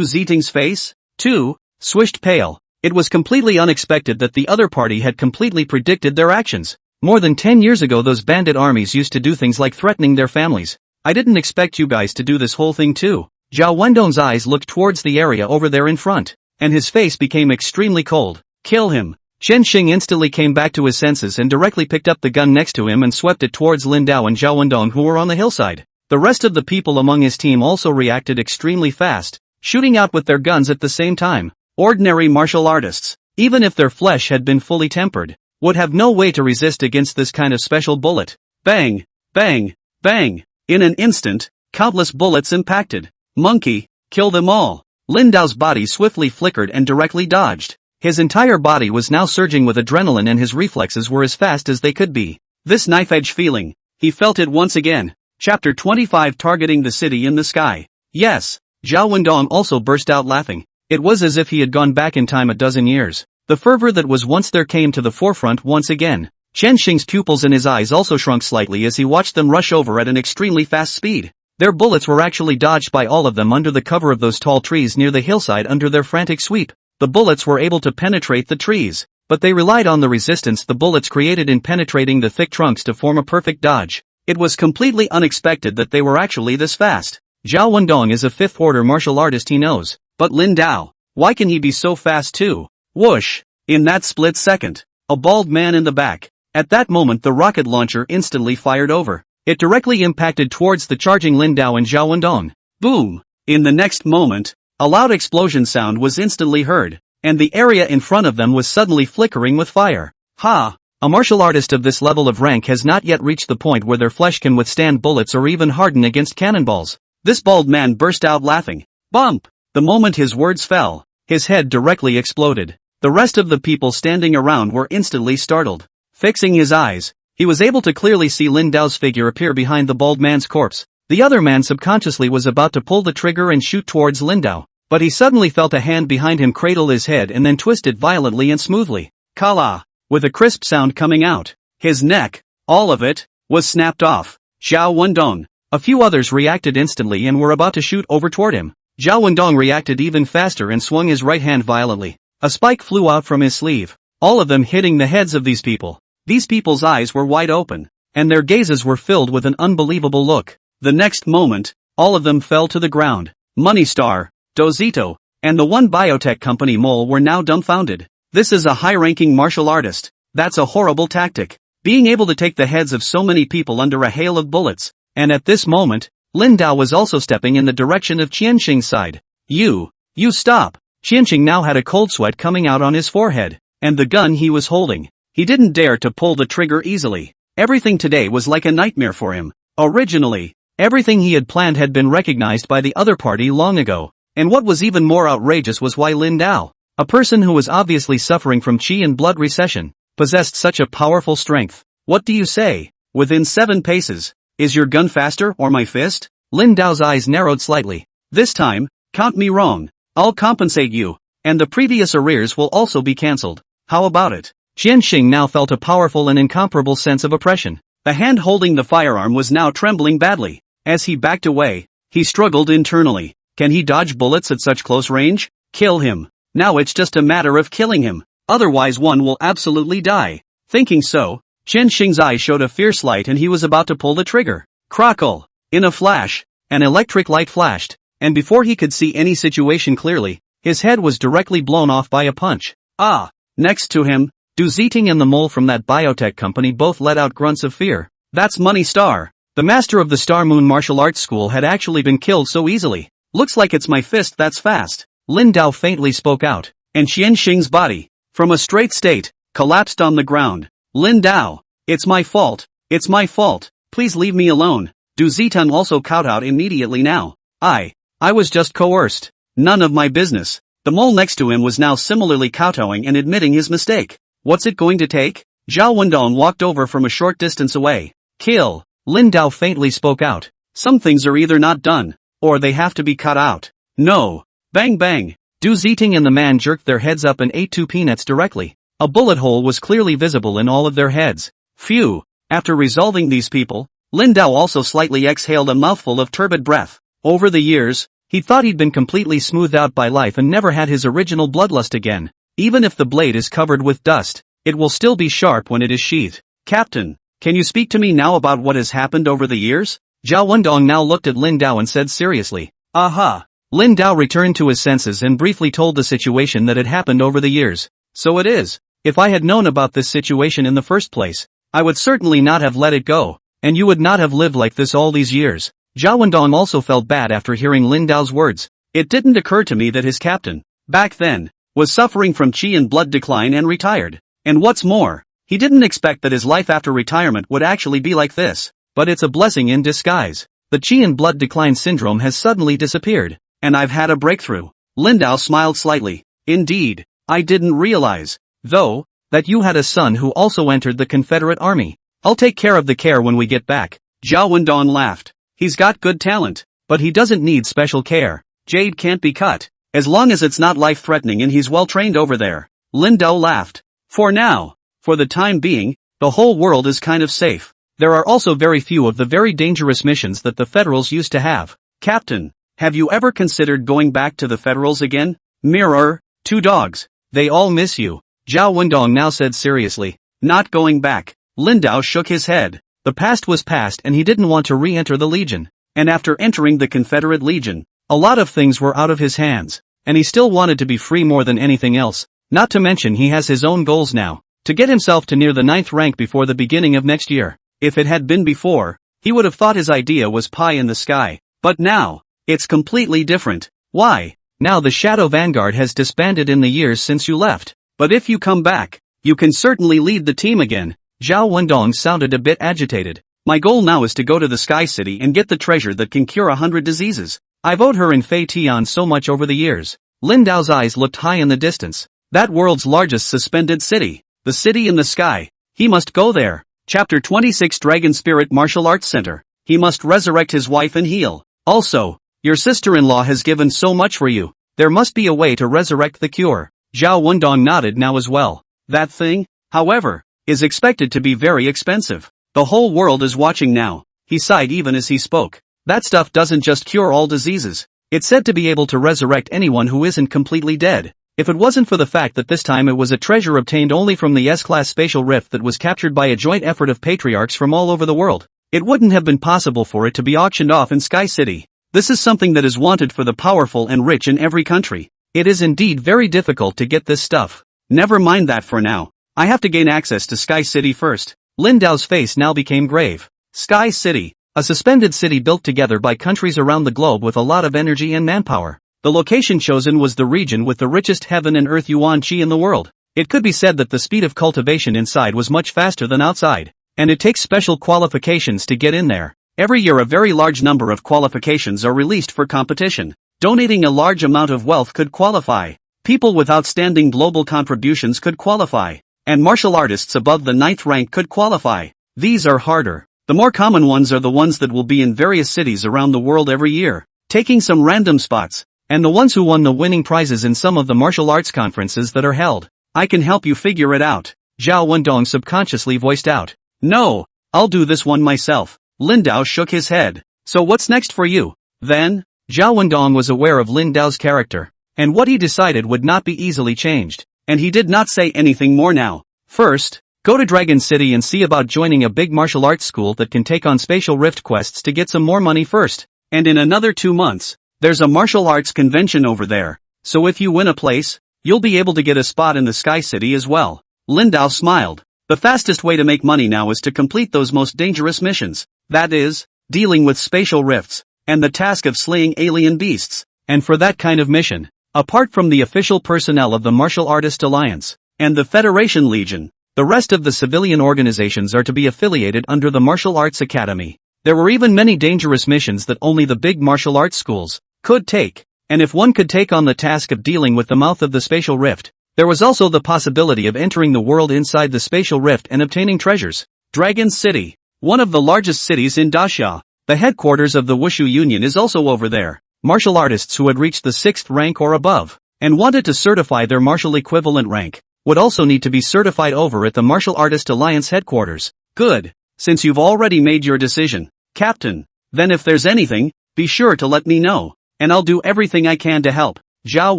Ziteng's face, too, swished pale. It was completely unexpected that the other party had completely predicted their actions. More than 10 years ago those bandit armies used to do things like threatening their families. I didn't expect you guys to do this whole thing too. Xiao Wendong's eyes looked towards the area over there in front, and his face became extremely cold. Kill him. Xianxing instantly came back to his senses and directly picked up the gun next to him and swept it towards Lin Dao and Xiao Wendong who were on the hillside. The rest of the people among his team also reacted extremely fast, shooting out with their guns at the same time. Ordinary martial artists, even if their flesh had been fully tempered, would have no way to resist against this kind of special bullet. Bang, bang, bang. In an instant, countless bullets impacted. Monkey, kill them all. Lin Dao's body swiftly flickered and directly dodged. His entire body was now surging with adrenaline and his reflexes were as fast as they could be. This knife-edge feeling, he felt it once again. Chapter 25 Targeting the City in the Sky. Yes, Xiao Wendong also burst out laughing. It was as if he had gone back in time a dozen years. The fervor that was once there came to the forefront once again. Xianxing's pupils in his eyes also shrunk slightly as he watched them rush over at an extremely fast speed. Their bullets were actually dodged by all of them under the cover of those tall trees near the hillside under their frantic sweep. The bullets were able to penetrate the trees, but they relied on the resistance the bullets created in penetrating the thick trunks to form a perfect dodge. It was completely unexpected that they were actually this fast. Xiao Wendong is a fifth-order martial artist, he knows. But Lin Dao, why can he be so fast too? Whoosh! In that split second, a bald man in the back. At that moment the rocket launcher instantly fired over. It directly impacted towards the charging Lin Dao and Xiao Wendong. Boom! In the next moment, a loud explosion sound was instantly heard, and the area in front of them was suddenly flickering with fire. Ha! A martial artist of this level of rank has not yet reached the point where their flesh can withstand bullets or even harden against cannonballs. This bald man burst out laughing. Bump! The moment his words fell, his head directly exploded. The rest of the people standing around were instantly startled. Fixing his eyes, he was able to clearly see Lin Dao's figure appear behind the bald man's corpse. The other man subconsciously was about to pull the trigger and shoot towards Lin Dao, but he suddenly felt a hand behind him cradle his head and then twist it violently and smoothly. Kala! With a crisp sound coming out. His neck, all of it, was snapped off. Xiao Wendong. A few others reacted instantly and were about to shoot over toward him. Xiao Wendong reacted even faster and swung his right hand violently. A spike flew out from his sleeve, all of them hitting the heads of these people. These people's eyes were wide open, and their gazes were filled with an unbelievable look. The next moment, all of them fell to the ground. Money Star, Dozito, and the one biotech company mole were now dumbfounded. This is a high-ranking martial artist. That's a horrible tactic. Being able to take the heads of so many people under a hail of bullets. And at this moment, Lin Dao was also stepping in the direction of Qianxing's side. You stop. Qianxing now had a cold sweat coming out on his forehead, and the gun he was holding. He didn't dare to pull the trigger easily. Everything today was like a nightmare for him. Originally, everything he had planned had been recognized by the other party long ago. And what was even more outrageous was why Lin Dao, a person who was obviously suffering from qi and blood recession, possessed such a powerful strength. What do you say? Within 7 paces. Is your gun faster or my fist? Lin Dao's eyes narrowed slightly. This time, count me wrong. I'll compensate you. And the previous arrears will also be cancelled. How about it? Qianxing now felt a powerful and incomparable sense of oppression. The hand holding the firearm was now trembling badly. As he backed away, he struggled internally. Can he dodge bullets at such close range? Kill him. Now it's just a matter of killing him. Otherwise one will absolutely die. Thinking so, Qianxing's eye showed a fierce light and he was about to pull the trigger. Crackle! In a flash, an electric light flashed, and before he could see any situation clearly, his head was directly blown off by a punch. Ah! Next to him, Du Ziting and the mole from that biotech company both let out grunts of fear. That's Money Star. The master of the Star Moon martial arts school had actually been killed so easily. Looks like it's my fist that's fast. Lin Dao faintly spoke out, and Qianxing's body, from a straight state, collapsed on the ground. Lin Dao, it's my fault. It's my fault. Please leave me alone. Du Ziting also kowtowed immediately now. I was just coerced. None of my business. The mole next to him was now similarly kowtowing and admitting his mistake. What's it going to take? Zhao Wendong walked over from a short distance away. Kill. Lin Dao faintly spoke out. Some things are either not done, or they have to be cut out. No. Bang bang. Du Ziting and the man jerked their heads up and ate 2 peanuts directly. A bullet hole was clearly visible in all of their heads. Phew. After resolving these people, Lin Dao also slightly exhaled a mouthful of turbid breath. Over the years, he thought he'd been completely smoothed out by life and never had his original bloodlust again. Even if the blade is covered with dust, it will still be sharp when it is sheathed. Captain, can you speak to me now about what has happened over the years? Zhao Wendong now looked at Lin Dao and said seriously. Aha! Lin Dao returned to his senses and briefly told the situation that had happened over the years. So it is. If I had known about this situation in the first place, I would certainly not have let it go, and you would not have lived like this all these years. Zhao Wendong also felt bad after hearing Lin Dao's words. It didn't occur to me that his captain, back then, was suffering from qi and blood decline and retired. And what's more, he didn't expect that his life after retirement would actually be like this. But it's a blessing in disguise. The qi and blood decline syndrome has suddenly disappeared, and I've had a breakthrough. Lin Dao smiled slightly. Indeed, I didn't realize, though, that you had a son who also entered the Confederate Army. I'll take care of the care when we get back. Zhao Wendong laughed. He's got good talent, but he doesn't need special care. Jade can't be cut, as long as it's not life-threatening and he's well trained over there. Lin Dao laughed. For now, for the time being, the whole world is kind of safe. There are also very few of the very dangerous missions that the Federals used to have. Captain, have you ever considered going back to the Federals again? Mirror, 2 dogs. They all miss you. Zhao Wendong now said seriously. Not going back. Lin Dao shook his head. The past was past and he didn't want to re-enter the Legion. And after entering the Confederate Legion, a lot of things were out of his hands. And he still wanted to be free more than anything else. Not to mention he has his own goals now. To get himself to near the 9th rank before the beginning of next year. If it had been before, he would have thought his idea was pie in the sky. But now, it's completely different. Why? Now the Shadow Vanguard has disbanded in the years since you left. But if you come back, you can certainly lead the team again. Zhao Wendong sounded a bit agitated. My goal now is to go to the Sky City and get the treasure that can cure 100 diseases. I've owed her in Fei Tian so much over the years. Lin Dao's eyes looked high in the distance. That world's largest suspended city. The city in the sky. He must go there. Chapter 26 Dragon Spirit Martial Arts Center. He must resurrect his wife and heal. Also, your sister-in-law has given so much for you. There must be a way to resurrect the cure. Zhao Wendong nodded now as well. That thing, however, is expected to be very expensive. The whole world is watching now. He sighed even as he spoke. That stuff doesn't just cure all diseases. It's said to be able to resurrect anyone who isn't completely dead. If it wasn't for the fact that this time it was a treasure obtained only from the S-class spatial rift that was captured by a joint effort of patriarchs from all over the world, it wouldn't have been possible for it to be auctioned off in Sky City. This is something that is wanted for the powerful and rich in every country. It is indeed very difficult to get this stuff. Never mind that for now. I have to gain access to Sky City first. Lin Dao's face now became grave. Sky City. A suspended city built together by countries around the globe with a lot of energy and manpower. The location chosen was the region with the richest heaven and earth yuan qi in the world. It could be said that the speed of cultivation inside was much faster than outside. And it takes special qualifications to get in there. Every year a very large number of qualifications are released for competition. Donating a large amount of wealth could qualify. People with outstanding global contributions could qualify. And martial artists above the 9th rank could qualify. These are harder. The more common ones are the ones that will be in various cities around the world every year, taking some random spots. And the ones who won the winning prizes in some of the martial arts conferences that are held. I can help you figure it out. Zhao Wendong subconsciously voiced out. No, I'll do this one myself. Lin Dao shook his head. So what's next for you? Then, Zhao Wendong was aware of Lin Dao's character. And what he decided would not be easily changed. And he did not say anything more now. First, go to Dragon City and see about joining a big martial arts school that can take on spatial rift quests to get some more money first. And in another 2 months, there's a martial arts convention over there. So if you win a place, you'll be able to get a spot in the Sky City as well. Lin Dao smiled. The fastest way to make money now is to complete those most dangerous missions. That is, dealing with spatial rifts, and the task of slaying alien beasts. And for that kind of mission, apart from the official personnel of the Martial Artist Alliance, and the Federation Legion, the rest of the civilian organizations are to be affiliated under the Martial Arts Academy. There were even many dangerous missions that only the big martial arts schools could take. And if one could take on the task of dealing with the mouth of the spatial rift, there was also the possibility of entering the world inside the spatial rift and obtaining treasures. Dragon City, one of the largest cities in Daxia, the headquarters of the Wushu Union is also over there. Martial artists who had reached the 6th rank or above, and wanted to certify their martial equivalent rank, would also need to be certified over at the Martial Artist Alliance headquarters. Good. Since you've already made your decision, Captain, then if there's anything, be sure to let me know. And I'll do everything I can to help. Zhao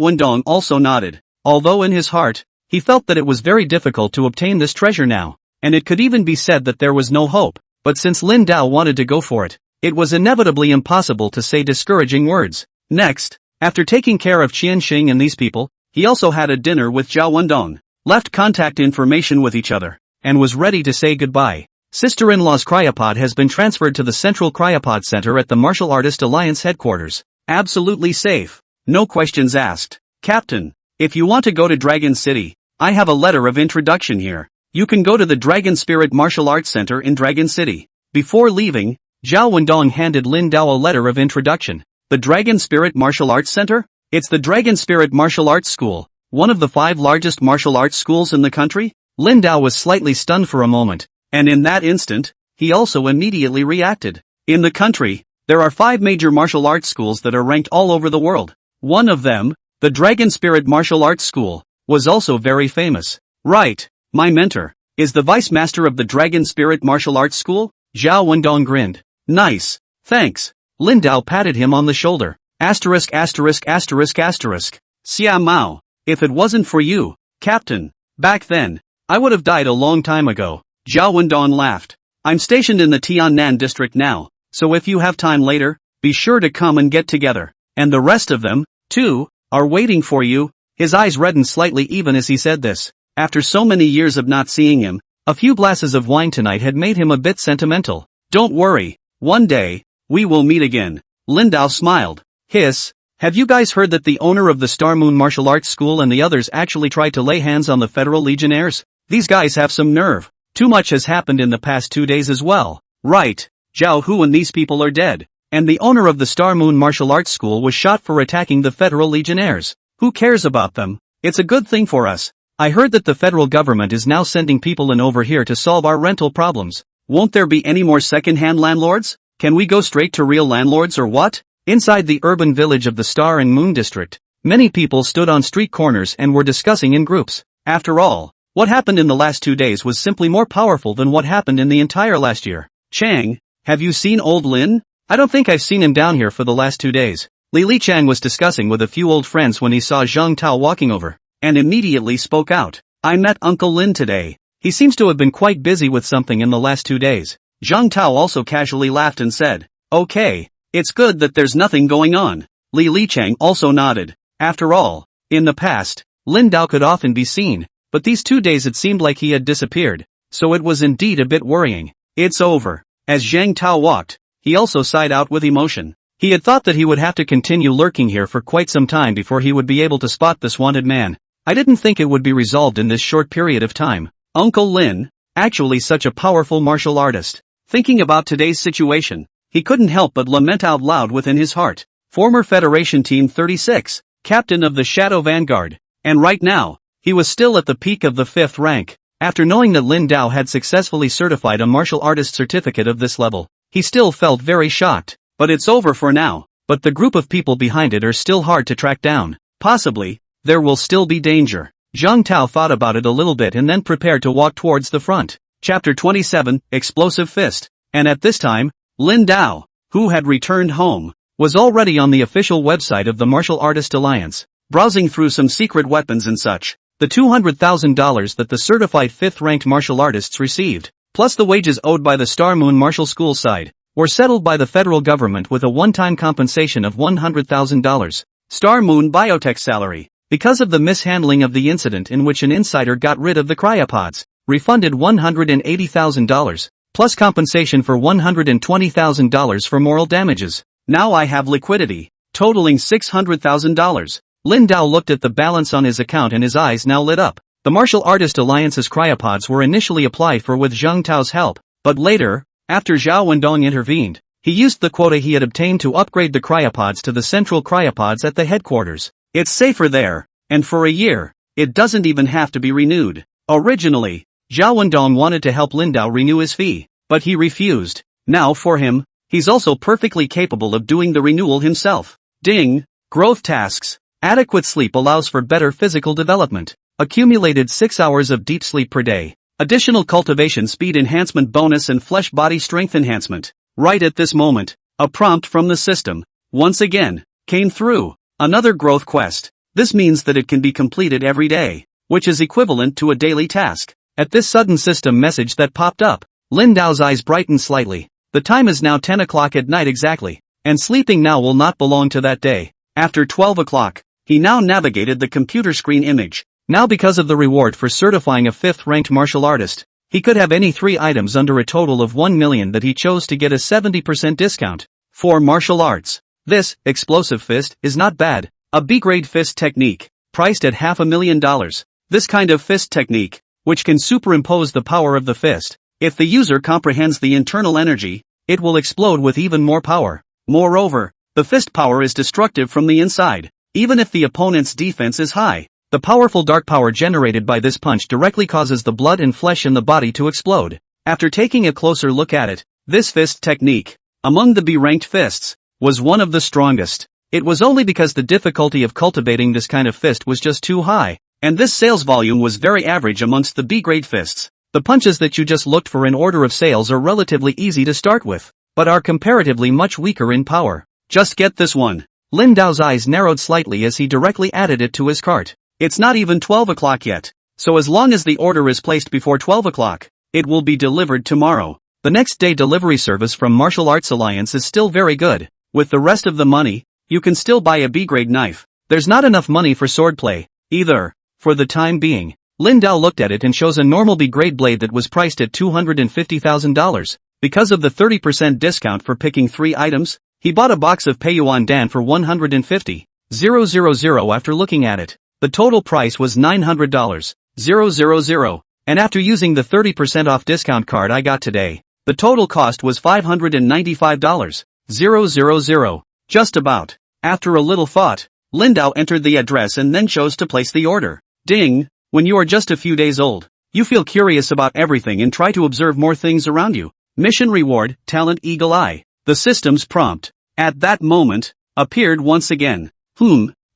Wendong also nodded. Although in his heart, he felt that it was very difficult to obtain this treasure now. And it could even be said that there was no hope. But since Lin Dao wanted to go for it, it was inevitably impossible to say discouraging words. Next, after taking care of Qian Xing and these people, he also had a dinner with Zhao Wendong, left contact information with each other, and was ready to say goodbye. Sister-in-law's cryopod has been transferred to the Central Cryopod Center at the Martial Artist Alliance headquarters. Absolutely safe. No questions asked. Captain, if you want to go to Dragon City, I have a letter of introduction here. You can go to the Dragon Spirit Martial Arts Center in Dragon City. Before leaving, Zhao Wendong handed Lin Dao a letter of introduction. The Dragon Spirit Martial Arts Center? It's the Dragon Spirit Martial Arts School, one of the 5 largest martial arts schools in the country? Lin Dao was slightly stunned for a moment, and in that instant, he also immediately reacted. In the country, there are 5 major martial arts schools that are ranked all over the world. One of them, the Dragon Spirit Martial Arts School, was also very famous. Right, my mentor, is the vice master of the Dragon Spirit Martial Arts School? Zhao Wendong grinned. Nice, thanks. Lin Dao patted him on the shoulder. Asterisk asterisk asterisk asterisk. Xia Mao, if it wasn't for you, Captain, back then, I would have died a long time ago. Zhao Wendong laughed. I'm stationed in the Tiannan district now. So if you have time later, be sure to come and get together. And the rest of them, too, are waiting for you. His eyes reddened slightly even as he said this. After so many years of not seeing him, a few glasses of wine tonight had made him a bit sentimental. Don't worry, one day, we will meet again. Lin Dao smiled. Hiss, have you guys heard that the owner of the Star Moon Martial Arts School and the others actually tried to lay hands on the Federal Legionnaires? These guys have some nerve. Too much has happened in the past 2 days as well. Right. Zhao Hu and these people are dead. And the owner of the Star Moon Martial Arts School was shot for attacking the Federal Legionnaires. Who cares about them? It's a good thing for us. I heard that the federal government is now sending people in over here to solve our rental problems. Won't there be any more second-hand landlords? Can we go straight to real landlords or what? Inside the urban village of the Star and Moon District, many people stood on street corners and were discussing in groups. After all, what happened in the last 2 days was simply more powerful than what happened in the entire last year. Chang, have you seen old Lin? I don't think I've seen him down here for the last 2 days. Li Chang was discussing with a few old friends when he saw Zhang Tao walking over, and immediately spoke out. I met Uncle Lin today. He seems to have been quite busy with something in the last 2 days. Zhang Tao also casually laughed and said, okay, it's good that there's nothing going on. Li Chang also nodded. After all, in the past, Lin Dao could often be seen, but these 2 days it seemed like he had disappeared, so it was indeed a bit worrying. It's over. As Zhang Tao walked, he also sighed out with emotion. He had thought that he would have to continue lurking here for quite some time before he would be able to spot this wanted man. I didn't think it would be resolved in this short period of time. Uncle Lin, actually such a powerful martial artist. Thinking about today's situation, he couldn't help but lament out loud within his heart. Former Federation Team 36, captain of the Shadow Vanguard, and right now, he was still at the peak of the 5th rank. After knowing that Lin Dao had successfully certified a martial artist certificate of this level, he still felt very shocked. But it's over for now, but the group of people behind it are still hard to track down. Possibly, there will still be danger. Zhang Tao thought about it a little bit and then prepared to walk towards the front. Chapter 27, Explosive Fist. And at this time, Lin Dao, who had returned home, was already on the official website of the Martial Artist Alliance, browsing through some secret weapons and such. The $200,000 that the certified 5th-ranked martial artists received, plus the wages owed by the Star Moon Martial School side, were settled by the federal government with a one-time compensation of $100,000. Star Moon Biotech salary, because of the mishandling of the incident in which an insider got rid of the cryopods, refunded $180,000, plus compensation for $120,000 for moral damages. Now I have liquidity, totaling $600,000. Lin Dao looked at the balance on his account and his eyes now lit up. The Martial Artist Alliance's cryopods were initially applied for with Zhang Tao's help, but later, after Zhao Wendong intervened, he used the quota he had obtained to upgrade the cryopods to the central cryopods at the headquarters. It's safer there, and for a year, it doesn't even have to be renewed. Originally, Zhao Wendong wanted to help Lin Dao renew his fee, but he refused. Now for him, he's also perfectly capable of doing the renewal himself. Ding! Growth tasks. Adequate sleep allows for better physical development. Accumulated 6 hours of deep sleep per day. Additional cultivation speed enhancement bonus and flesh body strength enhancement. Right at this moment, a prompt from the system, once again, came through. Another growth quest. This means that it can be completed every day, which is equivalent to a daily task. At this sudden system message that popped up, Lin Dao's eyes brightened slightly. The time is now 10 o'clock at night exactly, and sleeping now will not belong to that day. After 12 o'clock, he now navigated the computer screen image. Now because of the reward for certifying a 5th-ranked martial artist, he could have any 3 items under a total of 1 million that he chose to get a 70% discount. For martial arts, this, Explosive Fist, is not bad. A B-grade fist technique, priced at $500,000. This kind of fist technique, which can superimpose the power of the fist. If the user comprehends the internal energy, it will explode with even more power. Moreover, the fist power is destructive from the inside, even if the opponent's defense is high. The powerful dark power generated by this punch directly causes the blood and flesh in the body to explode. After taking a closer look at it, this fist technique, among the B-ranked fists, was one of the strongest. It was only because the difficulty of cultivating this kind of fist was just too high, and this sales volume was very average amongst the B-grade fists. The punches that you just looked for in order of sales are relatively easy to start with, but are comparatively much weaker in power. Just get this one. Lin Dao's eyes narrowed slightly as he directly added it to his cart. It's not even 12 o'clock yet, so as long as the order is placed before 12 o'clock, it will be delivered tomorrow. The next day delivery service from Martial Arts Alliance is still very good. With the rest of the money, you can still buy a B-grade knife. There's not enough money for swordplay, either. For the time being, Lin Dao looked at it and chose a normal B-grade blade that was priced at $250,000. Because of the 30% discount for picking 3 items, he bought a box of Peiyuan Dan for $150,000 after looking at it. The total price was $900,000, and after using the 30% off discount card I got today, the total cost was $595,000. Just about. After a little thought, Lin Dao entered the address and then chose to place the order. Ding! When you are just a few days old, you feel curious about everything and try to observe more things around you. Mission reward, talent eagle eye. The system's prompt, at that moment, appeared once again.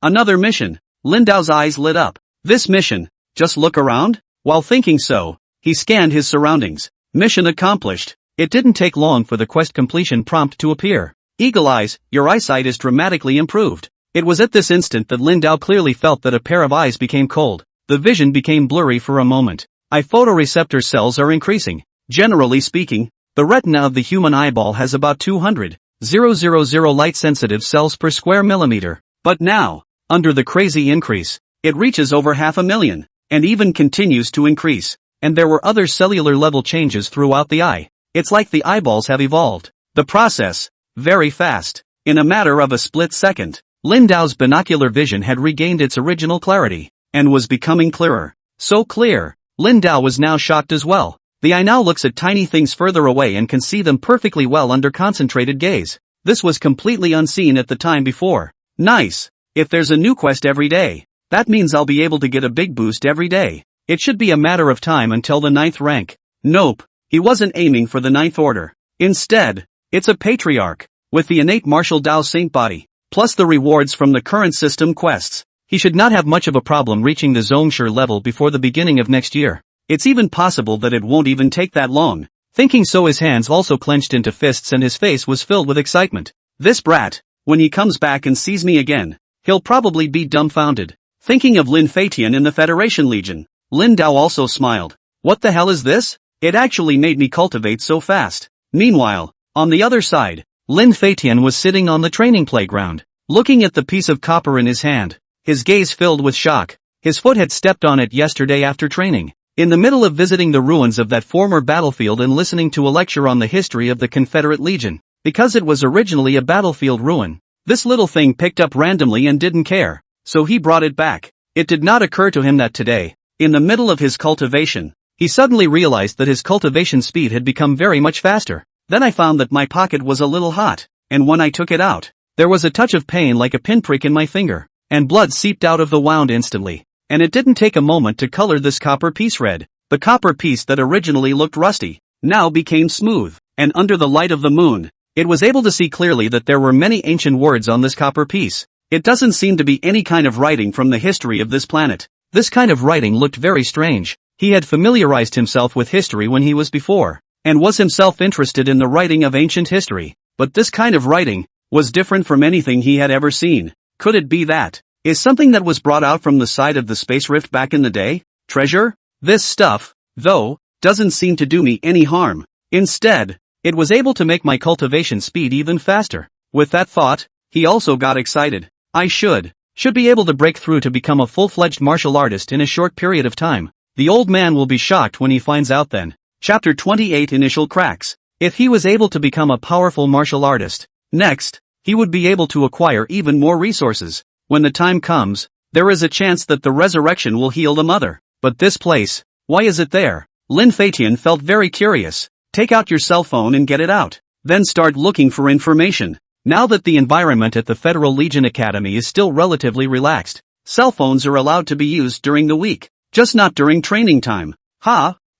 Another mission. Lin Dao's eyes lit up. This mission, just look around? While thinking so, he scanned his surroundings. Mission accomplished. It didn't take long for the quest completion prompt to appear. Eagle eyes, your eyesight is dramatically improved. It was at this instant that Lin Dao clearly felt that a pair of eyes became cold. The vision became blurry for a moment. Eye photoreceptor cells are increasing. Generally speaking, the retina of the human eyeball has about 200,000 light-sensitive cells per square millimeter. But now, under the crazy increase, it reaches over 500,000, and even continues to increase. And there were other cellular level changes throughout the eye. It's like the eyeballs have evolved. The process, very fast. In a matter of a split second, Lin Dao's binocular vision had regained its original clarity, and was becoming clearer. So clear, Lin Dao was now shocked as well. The eye now looks at tiny things further away and can see them perfectly well under concentrated gaze. This was completely unseen at the time before. Nice. If there's a new quest every day, that means I'll be able to get a big boost every day. It should be a matter of time until the 9th rank. Nope, he wasn't aiming for the 9th order. Instead, it's a patriarch, with the innate martial Dao Saint body, plus the rewards from the current system quests. He should not have much of a problem reaching the Zhongshi level before the beginning of next year. It's even possible that it won't even take that long. Thinking so, his hands also clenched into fists and his face was filled with excitement. This brat, when he comes back and sees me again, he'll probably be dumbfounded. Thinking of Lin Feitian in the Federation Legion, Lin Dao also smiled. What the hell is this? It actually made me cultivate so fast. Meanwhile, on the other side, Lin Feitian was sitting on the training playground, looking at the piece of copper in his hand. His gaze filled with shock. His foot had stepped on it yesterday after training, in the middle of visiting the ruins of that former battlefield and listening to a lecture on the history of the Confederate Legion. Because it was originally a battlefield ruin, this little thing picked up randomly and didn't care, so he brought it back. It did not occur to him that today, in the middle of his cultivation, he suddenly realized that his cultivation speed had become very much faster. Then I found that my pocket was a little hot, and when I took it out, there was a touch of pain like a pinprick in my finger, and blood seeped out of the wound instantly. And it didn't take a moment to color this copper piece red. The copper piece that originally looked rusty, now became smooth, and under the light of the moon, it was able to see clearly that there were many ancient words on this copper piece. It doesn't seem to be any kind of writing from the history of this planet. This kind of writing looked very strange. He had familiarized himself with history when he was before, and was himself interested in the writing of ancient history. But this kind of writing was different from anything he had ever seen. Could it be that is something that was brought out from the side of the space rift back in the day? Treasure? This stuff, though, doesn't seem to do me any harm. Instead, it was able to make my cultivation speed even faster. With that thought, he also got excited. I should be able to break through to become a full-fledged martial artist in a short period of time. The old man will be shocked when he finds out then. Chapter 28 Initial Cracks. If he was able to become a powerful martial artist, next, he would be able to acquire even more resources. When the time comes, there is a chance that the resurrection will heal the mother. But this place, why is it there? Lin Feitian felt very curious. Take out your cell phone and get it out. Then start looking for information. Now that the environment at the Federal Legion Academy is still relatively relaxed, cell phones are allowed to be used during the week, just not during training time.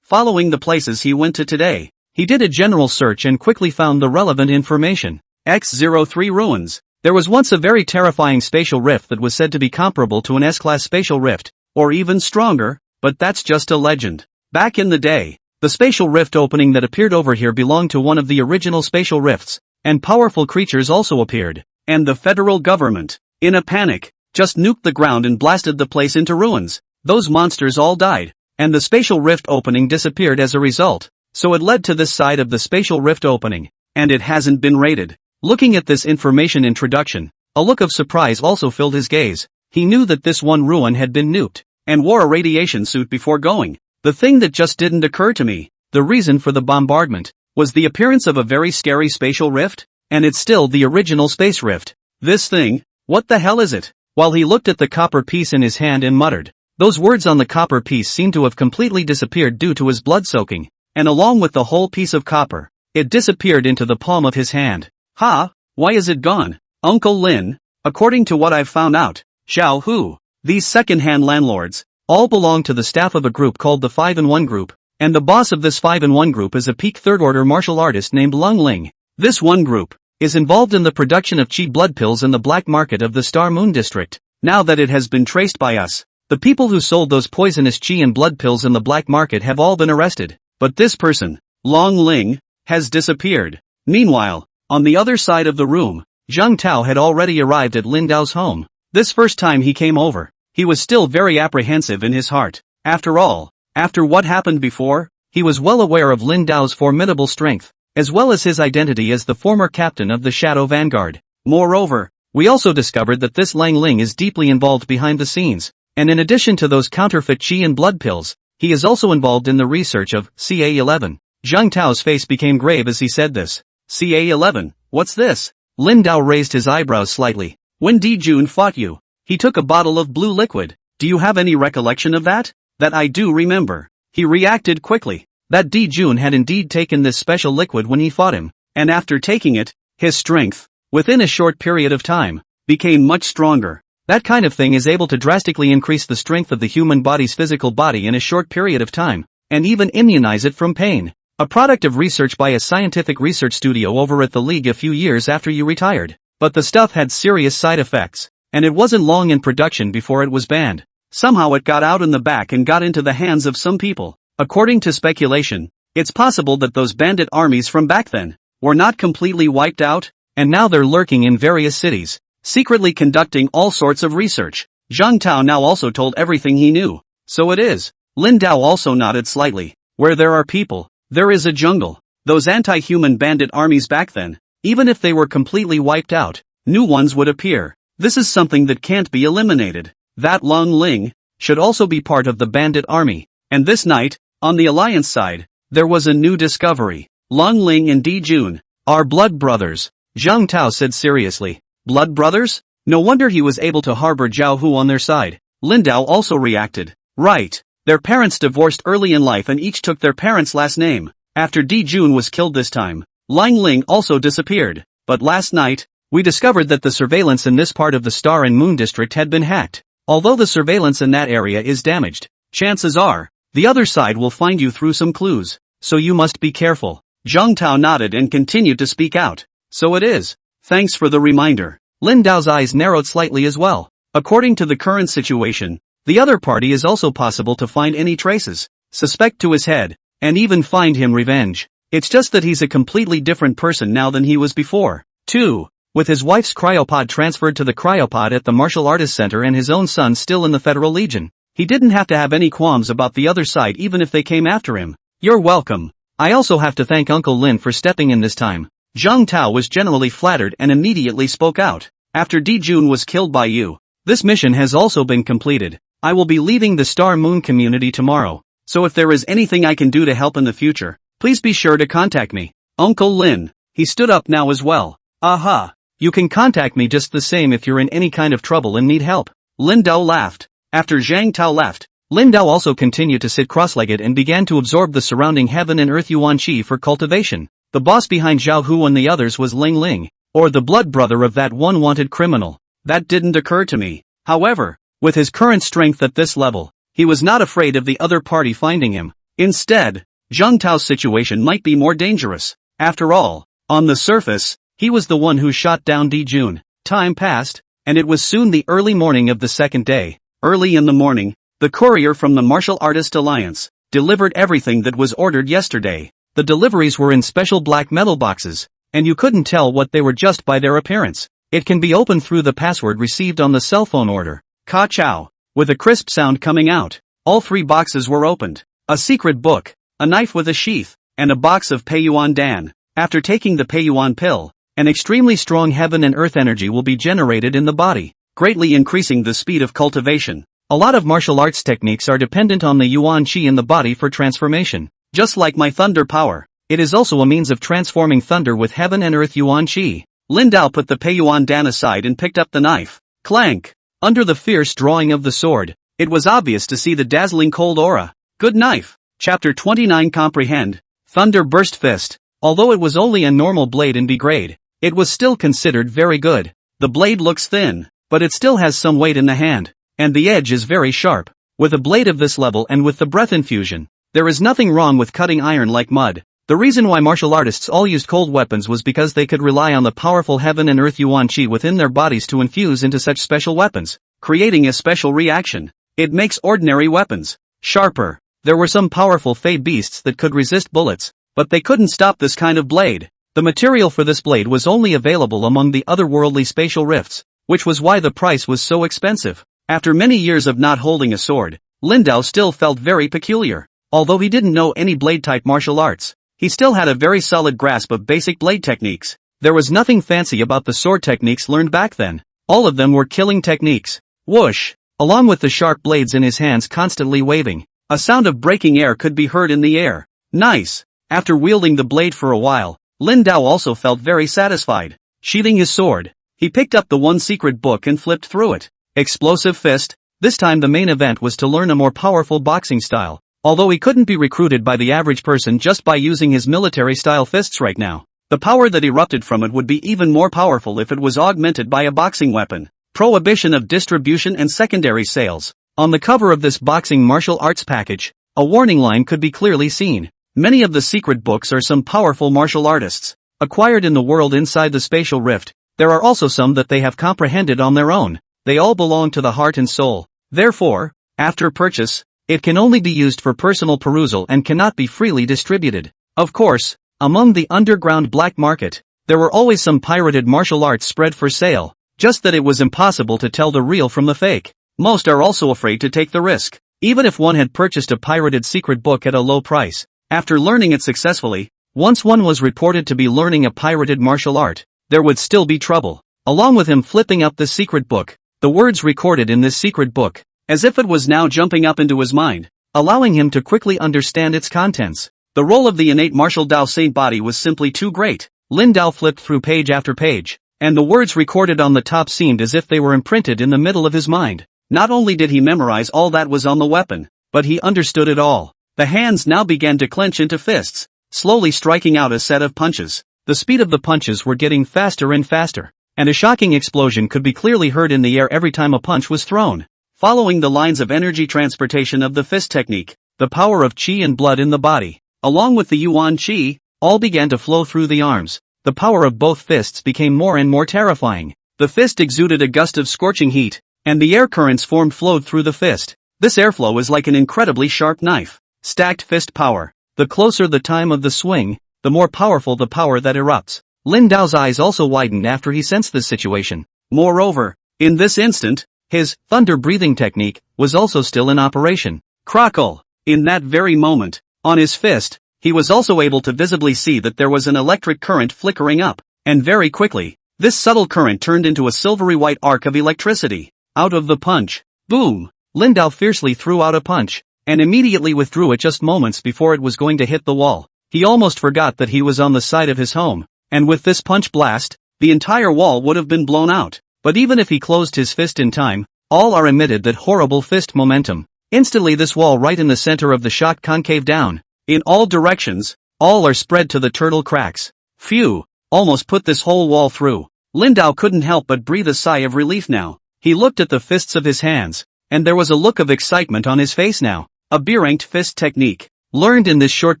Following the places he went to today, he did a general search and quickly found the relevant information. X03 Ruins. There was once a very terrifying spatial rift that was said to be comparable to an S-class spatial rift, or even stronger, but that's just a legend. Back in the day, the spatial rift opening that appeared over here belonged to one of the original spatial rifts, and powerful creatures also appeared, and the federal government, in a panic, just nuked the ground and blasted the place into ruins. Those monsters all died, and the spatial rift opening disappeared as a result, so it led to this side of the spatial rift opening, and it hasn't been raided. Looking at this information introduction, a look of surprise also filled his gaze. He knew that this one ruin had been nuked, and wore a radiation suit before going. The thing that just didn't occur to me, the reason for the bombardment, was the appearance of a very scary spatial rift, and it's still the original space rift. This thing, what the hell is it? While he looked at the copper piece in his hand and muttered, those words on the copper piece seemed to have completely disappeared due to his blood soaking, and along with the whole piece of copper, it disappeared into the palm of his hand. Why is it gone? Uncle Lin, according to what I've found out, Xiao Hu, these second-hand landlords, all belong to the staff of a group called the 5-in-1 Group, and the boss of this 5-in-1 Group is a peak third-order martial artist named Lung Ling. This one group is involved in the production of cheap blood pills in the black market of the Star Moon District. Now that it has been traced by us, the people who sold those poisonous qi and blood pills in the black market have all been arrested, but this person, Long Ling, has disappeared. Meanwhile, on the other side of the room, Zhang Tao had already arrived at Lin Dao's home. This first time he came over, he was still very apprehensive in his heart. After all, after what happened before, he was well aware of Lin Dao's formidable strength, as well as his identity as the former captain of the Shadow Vanguard. Moreover, we also discovered that this Lang Ling is deeply involved behind the scenes, and in addition to those counterfeit qi and blood pills, he is also involved in the research of CA-11. Zhang Tao's face became grave as he said this. CA11, what's this? Lin Dao raised his eyebrows slightly. When Jun fought you, he took a bottle of blue liquid. Do you have any recollection of that? That I do remember. He reacted quickly. That Jun had indeed taken this special liquid when he fought him, and after taking it, his strength, within a short period of time, became much stronger. That kind of thing is able to drastically increase the strength of the human body's physical body in a short period of time, and even immunize it from pain. A product of research by a scientific research studio over at the League a few years after you retired. But the stuff had serious side effects, and it wasn't long in production before it was banned. Somehow it got out in the back and got into the hands of some people. According to speculation, it's possible that those bandit armies from back then were not completely wiped out, and now they're lurking in various cities, secretly conducting all sorts of research. Zhang Tao now also told everything he knew. So it is. Lin Dao also nodded slightly. Where there are people, there is a jungle. Those anti-human bandit armies back then, even if they were completely wiped out, new ones would appear. This is something that can't be eliminated. That Long Ling should also be part of the bandit army. And this night, on the Alliance side, there was a new discovery. Long Ling and Jun are blood brothers. Zhang Tao said seriously. Blood brothers? No wonder he was able to harbor Zhao Hu on their side. Lin Dao also reacted. Right. Their parents divorced early in life and each took their parents' last name. After Jun was killed this time, Lang Ling also disappeared. But last night, we discovered that the surveillance in this part of the Star and Moon district had been hacked. Although the surveillance in that area is damaged, chances are, the other side will find you through some clues. So you must be careful. Zhang Tao nodded and continued to speak out. So it is. Thanks for the reminder. Lin Dao's eyes narrowed slightly as well. According to the current situation, the other party is also possible to find any traces, suspect to his head, and even find him revenge. It's just that he's a completely different person now than he was before. 2. With his wife's cryopod transferred to the cryopod at the Martial Artist Center and his own son still in the Federal Legion, he didn't have to have any qualms about the other side even if they came after him. You're welcome. I also have to thank Uncle Lin for stepping in this time. Zhang Tao was generally flattered and immediately spoke out. After Jun was killed by you, this mission has also been completed. I will be leaving the Star Moon community tomorrow, so if there is anything I can do to help in the future, please be sure to contact me. Uncle Lin. He stood up now as well. Aha. You can contact me just the same if you're in any kind of trouble and need help. Lin Dao laughed. After Zhang Tao left, Lin Dao also continued to sit cross-legged and began to absorb the surrounding heaven and earth yuan qi for cultivation. The boss behind Zhao Hu and the others was Ling Ling, or the blood brother of that one wanted criminal. That didn't occur to me. However, with his current strength at this level, he was not afraid of the other party finding him. Instead, Zhang Tao's situation might be more dangerous. After all, on the surface, he was the one who shot down Jun. Time passed, and it was soon the early morning of the second day. Early in the morning, the courier from the Martial Artist Alliance delivered everything that was ordered yesterday. The deliveries were in special black metal boxes, and you couldn't tell what they were just by their appearance. It can be opened through the password received on the cell phone order. Ka chow. With a crisp sound coming out, all 3 boxes were opened. A secret book, a knife with a sheath, and a box of Peiyuan Dan. After taking the Peiyuan pill, an extremely strong heaven and earth energy will be generated in the body, greatly increasing the speed of cultivation. A lot of martial arts techniques are dependent on the yuan qi in the body for transformation. Just like my thunder power, it is also a means of transforming thunder with heaven and earth yuan qi. Lin Dao put the Peiyuan Dan aside and picked up the knife. Clank! Under the fierce drawing of the sword, it was obvious to see the dazzling cold aura. Good knife. Chapter 29 Comprehend. Thunder Burst Fist. Although it was only a normal blade in B grade, it was still considered very good. The blade looks thin, but it still has some weight in the hand, and the edge is very sharp. With a blade of this level and with the breath infusion, there is nothing wrong with cutting iron like mud. The reason why martial artists all used cold weapons was because they could rely on the powerful heaven and earth yuan qi within their bodies to infuse into such special weapons, creating a special reaction. It makes ordinary weapons sharper. There were some powerful fey beasts that could resist bullets, but they couldn't stop this kind of blade. The material for this blade was only available among the otherworldly spatial rifts, which was why the price was so expensive. After many years of not holding a sword, Lin Dao still felt very peculiar. Although he didn't know any blade-type martial arts, he still had a very solid grasp of basic blade techniques. There was nothing fancy about the sword techniques learned back then. All of them were killing techniques. Whoosh! Along with the sharp blades in his hands constantly waving, a sound of breaking air could be heard in the air. Nice! After wielding the blade for a while, Lin Dao also felt very satisfied. Sheathing his sword, he picked up the one secret book and flipped through it. Explosive Fist. This time the main event was to learn a more powerful boxing style. Although he couldn't be recruited by the average person just by using his military-style fists right now, the power that erupted from it would be even more powerful if it was augmented by a boxing weapon. Prohibition of distribution and secondary sales. On the cover of this boxing martial arts package, a warning line could be clearly seen. Many of the secret books are some powerful martial artists, acquired in the world inside the spatial rift. There are also some that they have comprehended on their own. They all belong to the heart and soul. Therefore, after purchase, it can only be used for personal perusal and cannot be freely distributed. Of course, among the underground black market, there were always some pirated martial arts spread for sale, just that it was impossible to tell the real from the fake. Most are also afraid to take the risk. Even if one had purchased a pirated secret book at a low price, after learning it successfully, once one was reported to be learning a pirated martial art, there would still be trouble. Along with him flipping up the secret book, the words recorded in this secret book, as if it was now jumping up into his mind, allowing him to quickly understand its contents. The role of the innate martial Dao Saint body was simply too great. Lin Dao flipped through page after page, and the words recorded on the top seemed as if they were imprinted in the middle of his mind. Not only did he memorize all that was on the weapon, but he understood it all. The hands now began to clench into fists, slowly striking out a set of punches. The speed of the punches were getting faster and faster, and a shocking explosion could be clearly heard in the air every time a punch was thrown. Following the lines of energy transportation of the fist technique, the power of qi and blood in the body, along with the yuan qi, all began to flow through the arms. The power of both fists became more and more terrifying. The fist exuded a gust of scorching heat, and the air currents flowed through the fist. This airflow is like an incredibly sharp knife. Stacked fist power. The closer the time of the swing, the more powerful the power that erupts. Lin Dao's eyes also widened after he sensed this situation. Moreover, in this instant, his thunder breathing technique was also still in operation. Crackle! In that very moment, on his fist, he was also able to visibly see that there was an electric current flickering up, and very quickly, this subtle current turned into a silvery white arc of electricity. Out of the punch. Boom! Lin Dao fiercely threw out a punch, and immediately withdrew it just moments before it was going to hit the wall. He almost forgot that he was on the side of his home, and with this punch blast, the entire wall would have been blown out. But even if he closed his fist in time, all are emitted that horrible fist momentum. Instantly this wall right in the center of the shot concave down. In all directions, all are spread to the turtle cracks. Phew, almost put this whole wall through. Lin Dao couldn't help but breathe a sigh of relief now. He looked at the fists of his hands, and there was a look of excitement on his face now. A B-ranked fist technique, learned in this short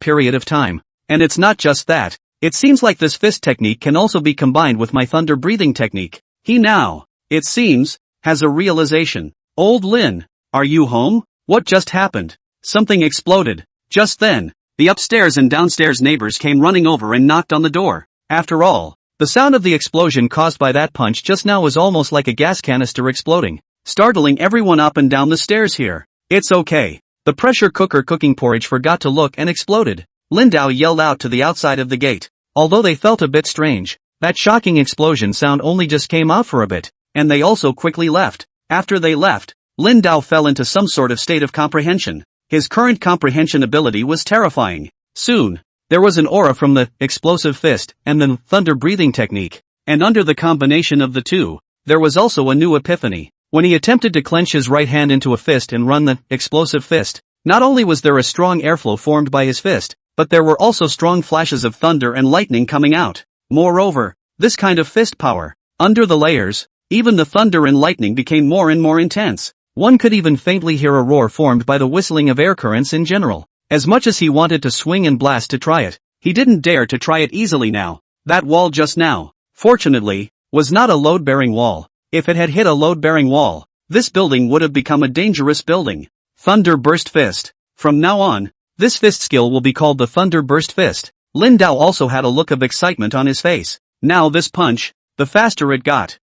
period of time. And it's not just that, it seems like this fist technique can also be combined with my thunder breathing technique. He now, it seems, has a realization. Old Lin, are you home? What just happened? Something exploded. Just then, the upstairs and downstairs neighbors came running over and knocked on the door. After all, the sound of the explosion caused by that punch just now was almost like a gas canister exploding, startling everyone up and down the stairs here. It's okay. The pressure cooker cooking porridge forgot to look and exploded. Lin Dao yelled out to the outside of the gate. Although they felt a bit strange, that shocking explosion sound only just came out for a bit, and they also quickly left. After they left, Lin Dao fell into some sort of state of comprehension. His current comprehension ability was terrifying. Soon, there was an aura from the explosive fist and the thunder breathing technique, and under the combination of the two, there was also a new epiphany. When he attempted to clench his right hand into a fist and run the explosive fist, not only was there a strong airflow formed by his fist, but there were also strong flashes of thunder and lightning coming out. Moreover, this kind of fist power, under the layers, even the thunder and lightning became more and more intense. One could even faintly hear a roar formed by the whistling of air currents in general. As much as he wanted to swing and blast to try it, he didn't dare to try it easily now. That wall just now, fortunately, was not a load-bearing wall. If it had hit a load-bearing wall, this building would have become a dangerous building. Thunder Burst Fist. From now on, this fist skill will be called the Thunder Burst Fist. Lin Dao also had a look of excitement on his face. Now this punch, the faster it got,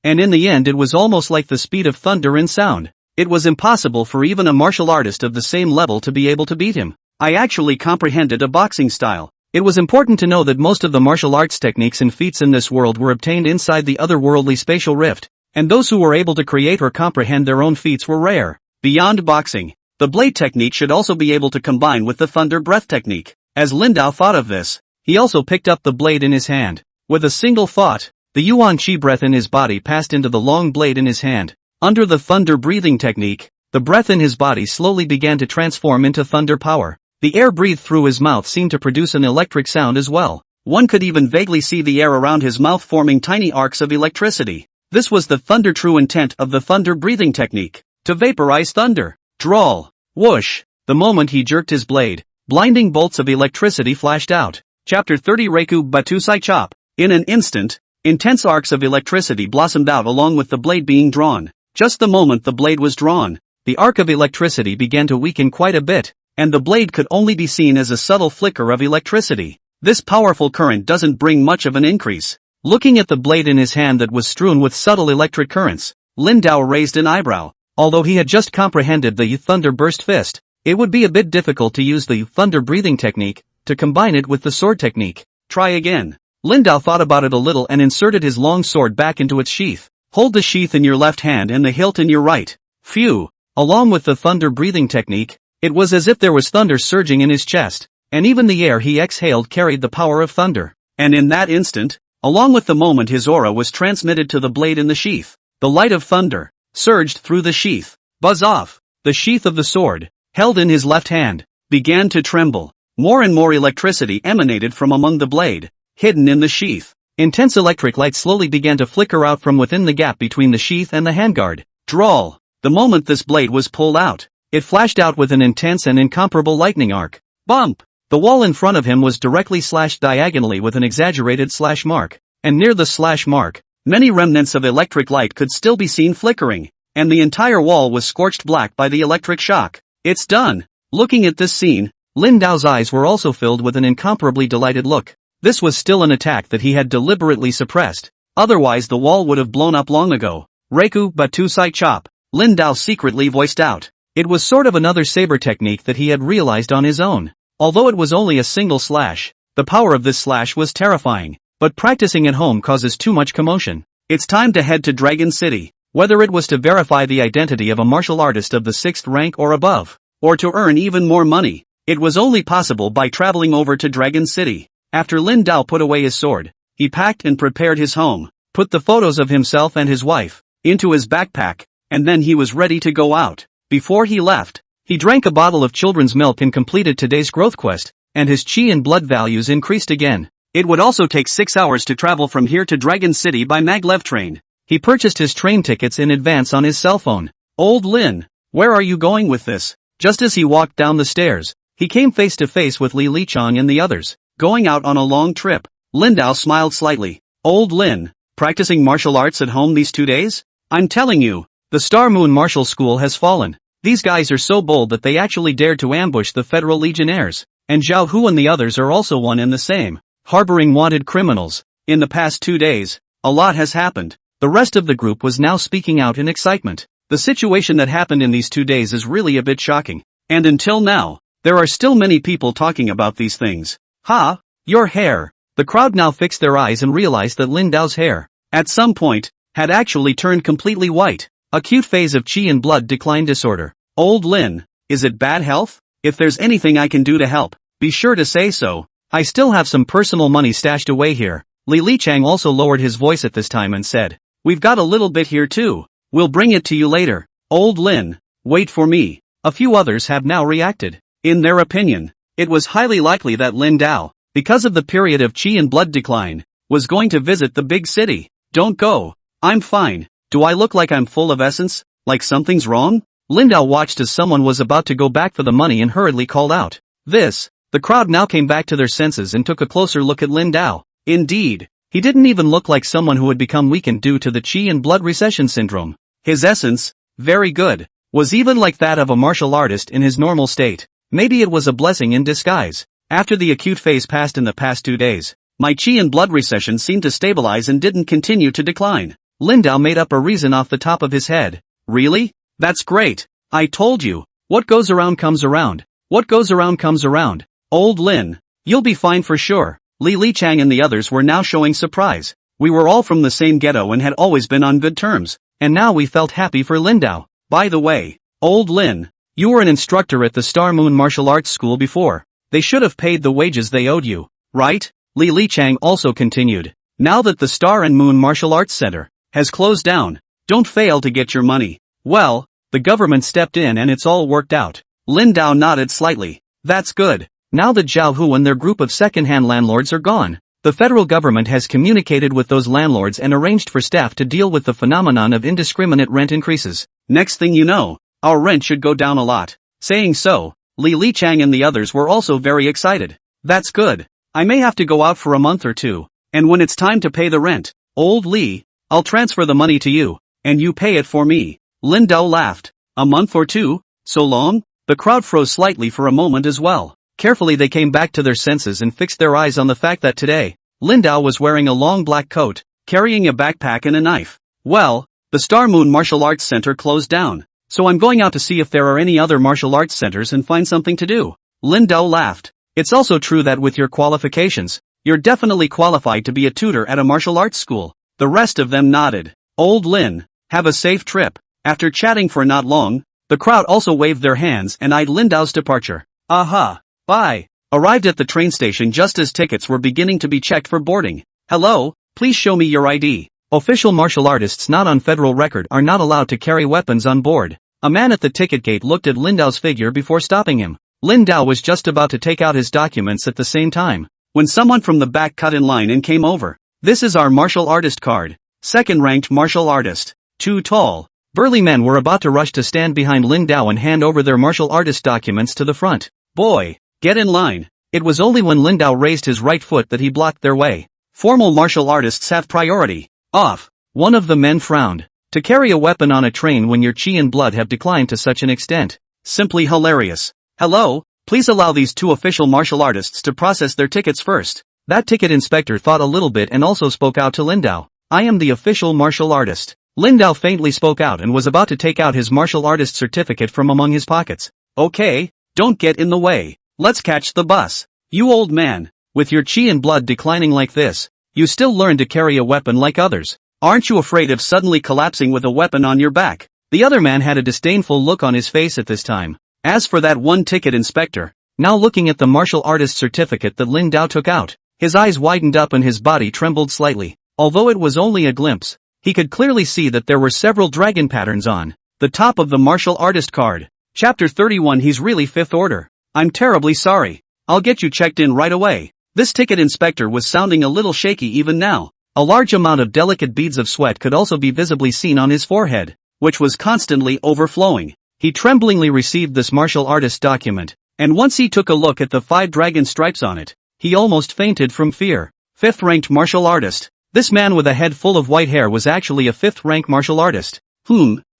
and in the end it was almost like the speed of thunder in sound. It was impossible for even a martial artist of the same level to be able to beat him. I actually comprehended a boxing style. It was important to know that most of the martial arts techniques and feats in this world were obtained inside the otherworldly spatial rift, and those who were able to create or comprehend their own feats were rare. Beyond boxing, the blade technique should also be able to combine with the thunder breath technique. As Lin Dao thought of this, he also picked up the blade in his hand. With a single thought, the Yuan Qi breath in his body passed into the long blade in his hand. Under the thunder breathing technique, the breath in his body slowly began to transform into thunder power. The air breathed through his mouth seemed to produce an electric sound as well. One could even vaguely see the air around his mouth forming tiny arcs of electricity. This was the true intent of the thunder breathing technique, to vaporize thunder. Drawl. Whoosh. The moment he jerked his blade, blinding bolts of electricity flashed out. Chapter 30 Reiku Batusai Chop. In an instant, intense arcs of electricity blossomed out along with the blade being drawn. Just the moment the blade was drawn, the arc of electricity began to weaken quite a bit, and the blade could only be seen as a subtle flicker of electricity. This powerful current doesn't bring much of an increase. Looking at the blade in his hand that was strewn with subtle electric currents, Lin Dao raised an eyebrow. Although he had just comprehended the thunder burst fist, it would be a bit difficult to use the thunder breathing technique to combine it with the sword technique. Try again. Lin Dao thought about it a little and inserted his long sword back into its sheath. Hold the sheath in your left hand and the hilt in your right. Phew. Along with the thunder breathing technique, it was as if there was thunder surging in his chest, and even the air he exhaled carried the power of thunder. And in that instant, along with the moment his aura was transmitted to the blade in the sheath, the light of thunder surged through the sheath. Buzz off. The sheath of the sword, held in his left hand, began to tremble. More and more electricity emanated from among the blade, hidden in the sheath. Intense electric light slowly began to flicker out from within the gap between the sheath and the handguard. Drawl. The moment this blade was pulled out, it flashed out with an intense and incomparable lightning arc. Bump! The wall in front of him was directly slashed diagonally with an exaggerated slash mark, and near the slash mark, many remnants of electric light could still be seen flickering, and the entire wall was scorched black by the electric shock. It's done! Looking at this scene, Lin Dao's eyes were also filled with an incomparably delighted look. This was still an attack that he had deliberately suppressed, otherwise the wall would have blown up long ago. Reiku Batusai Chop, Lin Dao secretly voiced out. It was sort of another saber technique that he had realized on his own. Although it was only a single slash, the power of this slash was terrifying, but practicing at home causes too much commotion. It's time to head to Dragon City, whether it was to verify the identity of a martial artist of the 6th rank or above, or to earn even more money. It was only possible by traveling over to Dragon City. After Lin Dao put away his sword, he packed and prepared his home, put the photos of himself and his wife into his backpack, and then he was ready to go out. Before he left, he drank a bottle of children's milk and completed today's growth quest, and his chi and blood values increased again. It would also take 6 hours to travel from here to Dragon City by maglev train. He purchased his train tickets in advance on his cell phone. Old Lin, where are you going with this? Just as he walked down the stairs, he came face to face with Li Lichang and the others. Going out on a long trip. Lin Dao smiled slightly. Old Lin, practicing martial arts at home these 2 days? I'm telling you, the Star Moon Martial School has fallen. These guys are so bold that they actually dared to ambush the Federal Legionnaires, and Zhao Hu and the others are also one and the same, harboring wanted criminals. In the past 2 days, a lot has happened. The rest of the group was now speaking out in excitement. The situation that happened in these 2 days is really a bit shocking. And until now, there are still many people talking about these things. Ha! Your hair! The crowd now fixed their eyes and realized that Lin Dao's hair, at some point, had actually turned completely white. Acute phase of qi and blood decline disorder. Old Lin, is it bad health? If there's anything I can do to help, be sure to say so. I still have some personal money stashed away here. Li Lichang also lowered his voice at this time and said, we've got a little bit here too. We'll bring it to you later. Old Lin, wait for me. A few others have now reacted. In their opinion, it was highly likely that Lin Dao, because of the period of qi and blood decline, was going to visit the big city. Don't go. I'm fine. Do I look like I'm full of essence? Like something's wrong? Lin Dao watched as someone was about to go back for the money and hurriedly called out. This. The crowd now came back to their senses and took a closer look at Lin Dao. Indeed, he didn't even look like someone who had become weakened due to the qi and blood recession syndrome. His essence, very good, was even like that of a martial artist in his normal state. Maybe it was a blessing in disguise. After the acute phase passed in the past 2 days, my qi and blood recession seemed to stabilize and didn't continue to decline. Lin Dao made up a reason off the top of his head. Really? That's great. I told you. What goes around comes around. What goes around comes around. Old Lin, you'll be fine for sure. Li Lichang and the others were now showing surprise. We were all from the same ghetto and had always been on good terms, and now we felt happy for Lin Dao. By the way, Old Lin, you were an instructor at the Star Moon Martial Arts School before. They should have paid the wages they owed you, right? Li Chang also continued. Now that the Star and Moon Martial Arts Center has closed down, don't fail to get your money. Well, the government stepped in and it's all worked out. Lin Dao nodded slightly. That's good. Now that Zhao Hu and their group of second-hand landlords are gone, the federal government has communicated with those landlords and arranged for staff to deal with the phenomenon of indiscriminate rent increases. Next thing you know, our rent should go down a lot. Saying so, Li Chang and the others were also very excited. That's good. I may have to go out for a month or two, and when it's time to pay the rent, old Li, I'll transfer the money to you, and you pay it for me. Lin Dao laughed. A month or two? So long? The crowd froze slightly for a moment as well. Carefully they came back to their senses and fixed their eyes on the fact that today, Lin Dao was wearing a long black coat, carrying a backpack and a knife. Well, the Star Moon Martial Arts Center closed down, so I'm going out to see if there are any other martial arts centers and find something to do. Lin Dao laughed. It's also true that with your qualifications, you're definitely qualified to be a tutor at a martial arts school. The rest of them nodded. Old Lin, have a safe trip. After chatting for not long, the crowd also waved their hands and eyed Lin Dao's departure. Aha. Bye. Arrived at the train station just as tickets were beginning to be checked for boarding. Hello, please show me your ID. Official martial artists not on federal record are not allowed to carry weapons on board. A man at the ticket gate looked at Lin Dao's figure before stopping him. Lin Dao was just about to take out his documents at the same time, when someone from the back cut in line and came over. This is our martial artist card. Second-ranked martial artist. Too tall. Burly men were about to rush to stand behind Lin Dao and hand over their martial artist documents to the front. Boy, get in line. It was only when Lin Dao raised his right foot that he blocked their way. Formal martial artists have priority. Off. One of the men frowned. To carry a weapon on a train when your chi and blood have declined to such an extent. Simply hilarious. Hello, please allow these two official martial artists to process their tickets first. That ticket inspector thought a little bit and also spoke out to Lin Dao. I am the official martial artist. Lin Dao faintly spoke out and was about to take out his martial artist certificate from among his pockets. Okay, don't get in the way. Let's catch the bus. You old man, with your chi and blood declining like this, you still learn to carry a weapon like others. Aren't you afraid of suddenly collapsing with a weapon on your back? The other man had a disdainful look on his face at this time. As for that one ticket inspector, now looking at the martial artist certificate that Lin Dao took out, his eyes widened up and his body trembled slightly. Although it was only a glimpse, he could clearly see that there were several dragon patterns on the top of the martial artist card. Chapter 31. He's really fifth order. I'm terribly sorry. I'll get you checked in right away. This ticket inspector was sounding a little shaky even now. A large amount of delicate beads of sweat could also be visibly seen on his forehead, which was constantly overflowing. He tremblingly received this martial artist document, and once he took a look at the 5 dragon stripes on it, he almost fainted from fear. 5th-ranked martial artist. This man with a head full of white hair was actually a 5th-rank martial artist.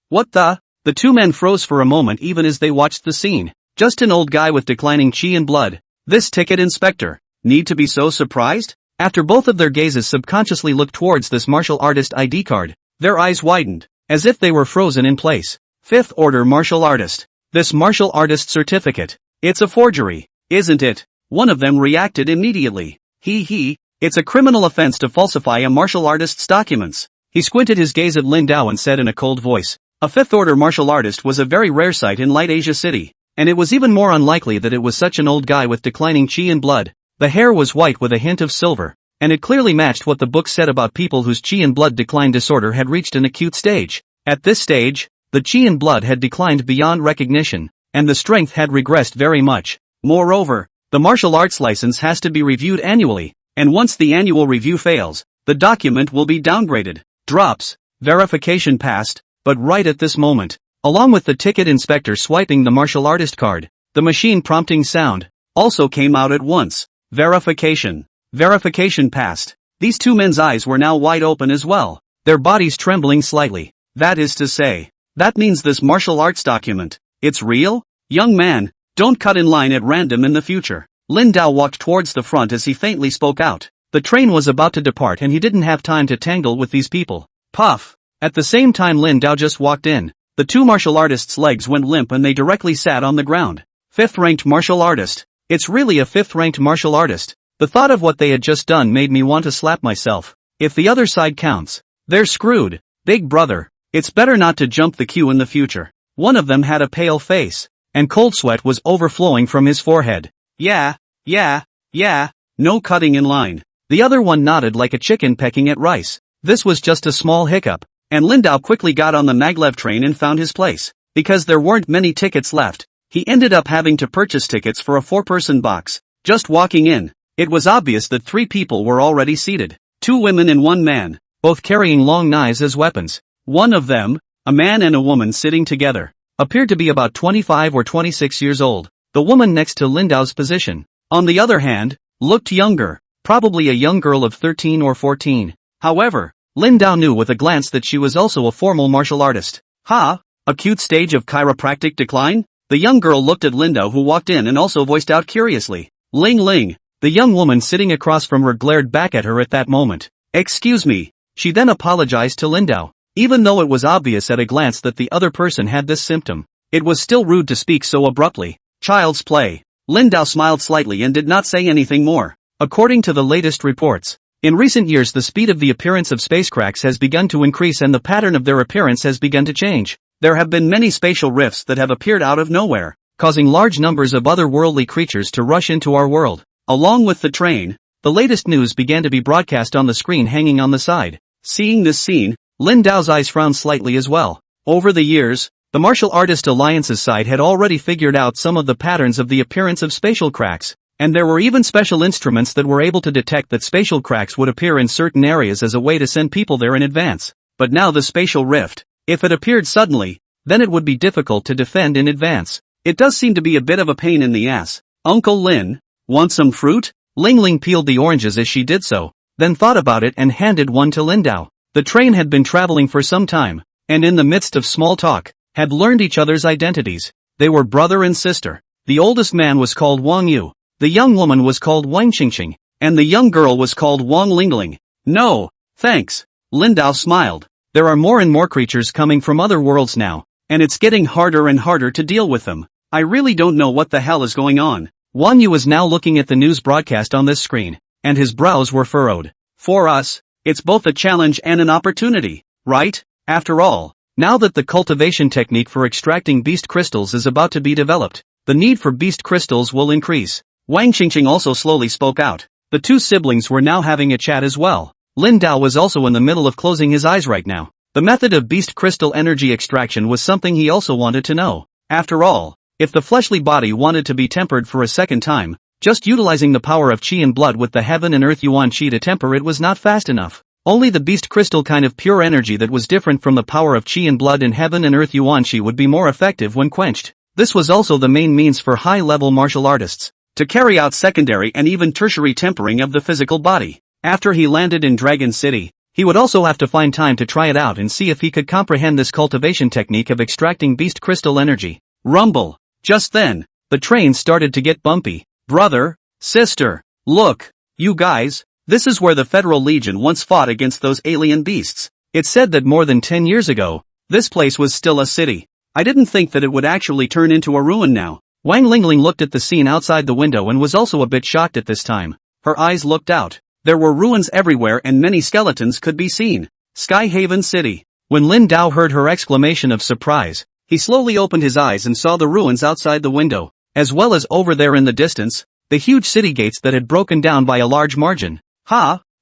What the? The two men froze for a moment even as they watched the scene. Just an old guy with declining chi and blood. This ticket inspector. Need to be so surprised? After both of their gazes subconsciously looked towards this martial artist ID card, their eyes widened, as if they were frozen in place. 5th order martial artist. This martial artist certificate. It's a forgery, isn't it? One of them reacted immediately. It's a criminal offense to falsify a martial artist's documents. He squinted his gaze at Lin Dao and said in a cold voice. A 5th order martial artist was a very rare sight in Light Asia City, and it was even more unlikely that it was such an old guy with declining chi and blood. The hair was white with a hint of silver, and it clearly matched what the book said about people whose chi and blood decline disorder had reached an acute stage. At this stage, the chi and blood had declined beyond recognition, and the strength had regressed very much. Moreover, the martial arts license has to be reviewed annually, and once the annual review fails, the document will be downgraded. Drops. Verification passed, but right at this moment, along with the ticket inspector swiping the martial artist card, the machine prompting sound also came out at once. Verification. Verification passed. These two men's eyes were now wide open as well, their bodies trembling slightly. That is to say, that means this martial arts document, it's real? Young man, don't cut in line at random in the future. Lin Dao walked towards the front as he faintly spoke out. The train was about to depart and he didn't have time to tangle with these people. Puff. At the same time Lin Dao just walked in, the two martial artists' legs went limp and they directly sat on the ground. 5th-ranked martial artist. It's really a 5th-ranked martial artist. The thought of what they had just done made me want to slap myself. If the other side counts, they're screwed. Big brother. It's better not to jump the queue in the future. One of them had a pale face, and cold sweat was overflowing from his forehead. Yeah, no cutting in line. The other one nodded like a chicken pecking at rice. This was just a small hiccup, and Lindau quickly got on the maglev train and found his place. Because there weren't many tickets left, he ended up having to purchase tickets for a 4-person box. Just walking in, it was obvious that 3 people were already seated. 2 women and 1 man, both carrying long knives as weapons. One of them, a man and a woman sitting together, appeared to be about 25 or 26 years old. The woman next to Lindau's position, on the other hand, looked younger, probably a young girl of 13 or 14. However, Lindau knew with a glance that she was also a formal martial artist. Acute stage of chiropractic decline? The young girl looked at Lindau, who walked in, and also voiced out curiously, "Ling Ling." The young woman sitting across from her glared back at her at that moment. "Excuse me." She then apologized to Lindau. Even though it was obvious at a glance that the other person had this symptom, it was still rude to speak so abruptly. Child's play. Lindau smiled slightly and did not say anything more. According to the latest reports, in recent years the speed of the appearance of spacecracks has begun to increase and the pattern of their appearance has begun to change. There have been many spatial rifts that have appeared out of nowhere, causing large numbers of otherworldly creatures to rush into our world. Along with the train, the latest news began to be broadcast on the screen hanging on the side. Seeing this scene, Lindau's eyes frowned slightly as well. Over the years, the Martial Artist Alliance's side had already figured out some of the patterns of the appearance of spatial cracks, and there were even special instruments that were able to detect that spatial cracks would appear in certain areas as a way to send people there in advance. But now the spatial rift, if it appeared suddenly, then it would be difficult to defend in advance. It does seem to be a bit of a pain in the ass. Uncle Lin, want some fruit? Ling Ling peeled the oranges as she did so, then thought about it and handed one to Lindau. The train had been traveling for some time, and in the midst of small talk, had learned each other's identities. They were brother and sister. The oldest man was called Wang Yu, the young woman was called Wang Qingqing, and the young girl was called Wang Lingling. No, thanks. Lindau smiled. There are more and more creatures coming from other worlds now, and it's getting harder and harder to deal with them. I really don't know what the hell is going on. Wang Yu was now looking at the news broadcast on this screen, and his brows were furrowed. For us, it's both a challenge and an opportunity, right? After all, now that the cultivation technique for extracting beast crystals is about to be developed, the need for beast crystals will increase. Wang Qingqing also slowly spoke out. The 2 siblings were now having a chat as well. Lindau was also in the middle of closing his eyes right now. The method of beast crystal energy extraction was something he also wanted to know. After all, if the fleshly body wanted to be tempered for a second time, just utilizing the power of qi and blood with the heaven and earth yuan qi to temper it was not fast enough. Only the beast crystal kind of pure energy that was different from the power of qi and blood in heaven and earth yuan qi would be more effective when quenched. This was also the main means for high-level martial artists to carry out secondary and even tertiary tempering of the physical body. After he landed in Dragon City, he would also have to find time to try it out and see if he could comprehend this cultivation technique of extracting beast crystal energy. Rumble. Just then, the train started to get bumpy. Brother, sister, look, you guys, this is where the Federal Legion once fought against those alien beasts. It's said that more than 10 years ago, this place was still a city. I didn't think that it would actually turn into a ruin now. Wang Lingling looked at the scene outside the window and was also a bit shocked at this time. Her eyes looked out. There were ruins everywhere and many skeletons could be seen. Sky Haven City. When Lindau heard her exclamation of surprise, he slowly opened his eyes and saw the ruins outside the window, as well as over there in the distance, the huge city gates that had broken down by a large margin.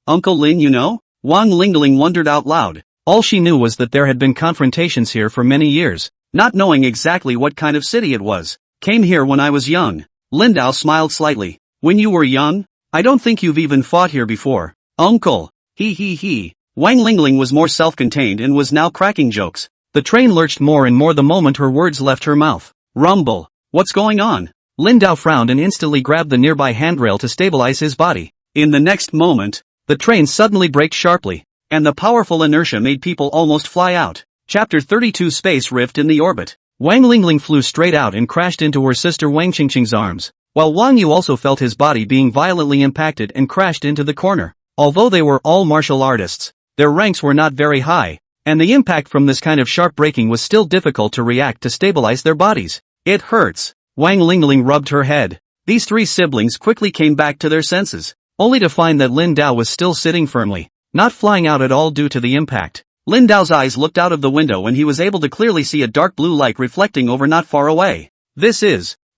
Uncle Lin, you know? Wang Lingling wondered out loud. All she knew was that there had been confrontations here for many years, not knowing exactly what kind of city it was. Came here when I was young. Lindau smiled slightly. When you were young? I don't think you've even fought here before. Uncle. He. Wang Lingling was more self-contained and was now cracking jokes. The train lurched more and more the moment her words left her mouth. Rumble. What's going on? Lindau frowned and instantly grabbed the nearby handrail to stabilize his body. In the next moment, the train suddenly braked sharply, and the powerful inertia made people almost fly out. Chapter 32 Space Rift in the Orbit. Wang Lingling flew straight out and crashed into her sister Wang Qingqing's arms, while Wang Yu also felt his body being violently impacted and crashed into the corner. Although they were all martial artists, their ranks were not very high, and the impact from this kind of sharp braking was still difficult to react to stabilize their bodies. It hurts. Wang Lingling rubbed her head. These 3 siblings quickly came back to their senses, only to find that Lindau was still sitting firmly, not flying out at all due to the impact. Lindau's eyes looked out of the window and he was able to clearly see a dark blue light reflecting over not far away.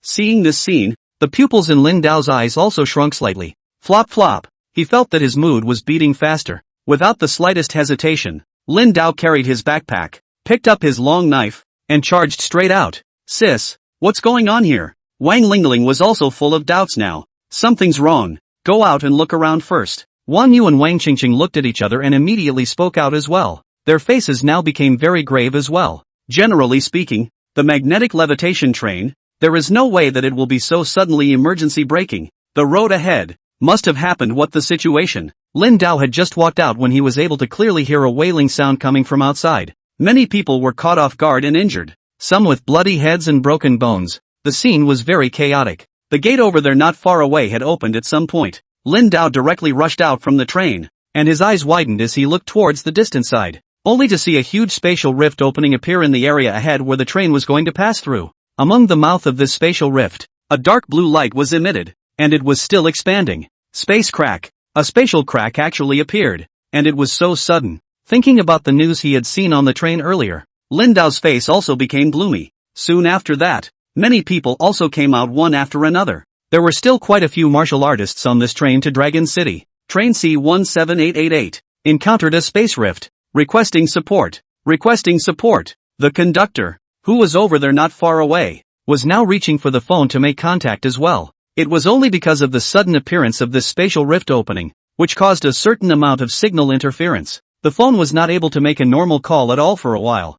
Seeing this scene, the pupils in Lindau's eyes also shrunk slightly. Flop flop. he felt that his mood was beating faster. Without the slightest hesitation, Lin Dao carried his backpack, picked up his long knife, and charged straight out. Sis, what's going on here? Wang Lingling was also full of doubts now. Something's wrong. Go out and look around first. Wang Yu and Wang Qingqing looked at each other and immediately spoke out as well. Their faces now became very grave as well. Generally speaking, the magnetic levitation train, there is no way that it will be so suddenly emergency braking. The road ahead must have happened. What the situation? Lin Dao had just walked out when he was able to clearly hear a wailing sound coming from outside. Many people were caught off guard and injured, some with bloody heads and broken bones. The scene was very chaotic. The gate over there not far away had opened at some point. Lin Dao directly rushed out from the train, and his eyes widened as he looked towards the distant side, only to see a huge spatial rift opening appear in the area ahead where the train was going to pass through. Among the mouth of this spatial rift, a dark blue light was emitted, and it was still expanding. Space crack. A spatial crack actually appeared, and it was so sudden. Thinking about the news he had seen on the train earlier, Lin Dao's face also became gloomy. Soon after that, many people also came out one after another. There were still quite a few martial artists on this train to Dragon City. Train C17888 encountered a space rift, requesting support. The conductor, who was over there not far away, was now reaching for the phone to make contact as well. It was only because of the sudden appearance of this spatial rift opening, which caused a certain amount of signal interference. The phone was not able to make a normal call at all for a while.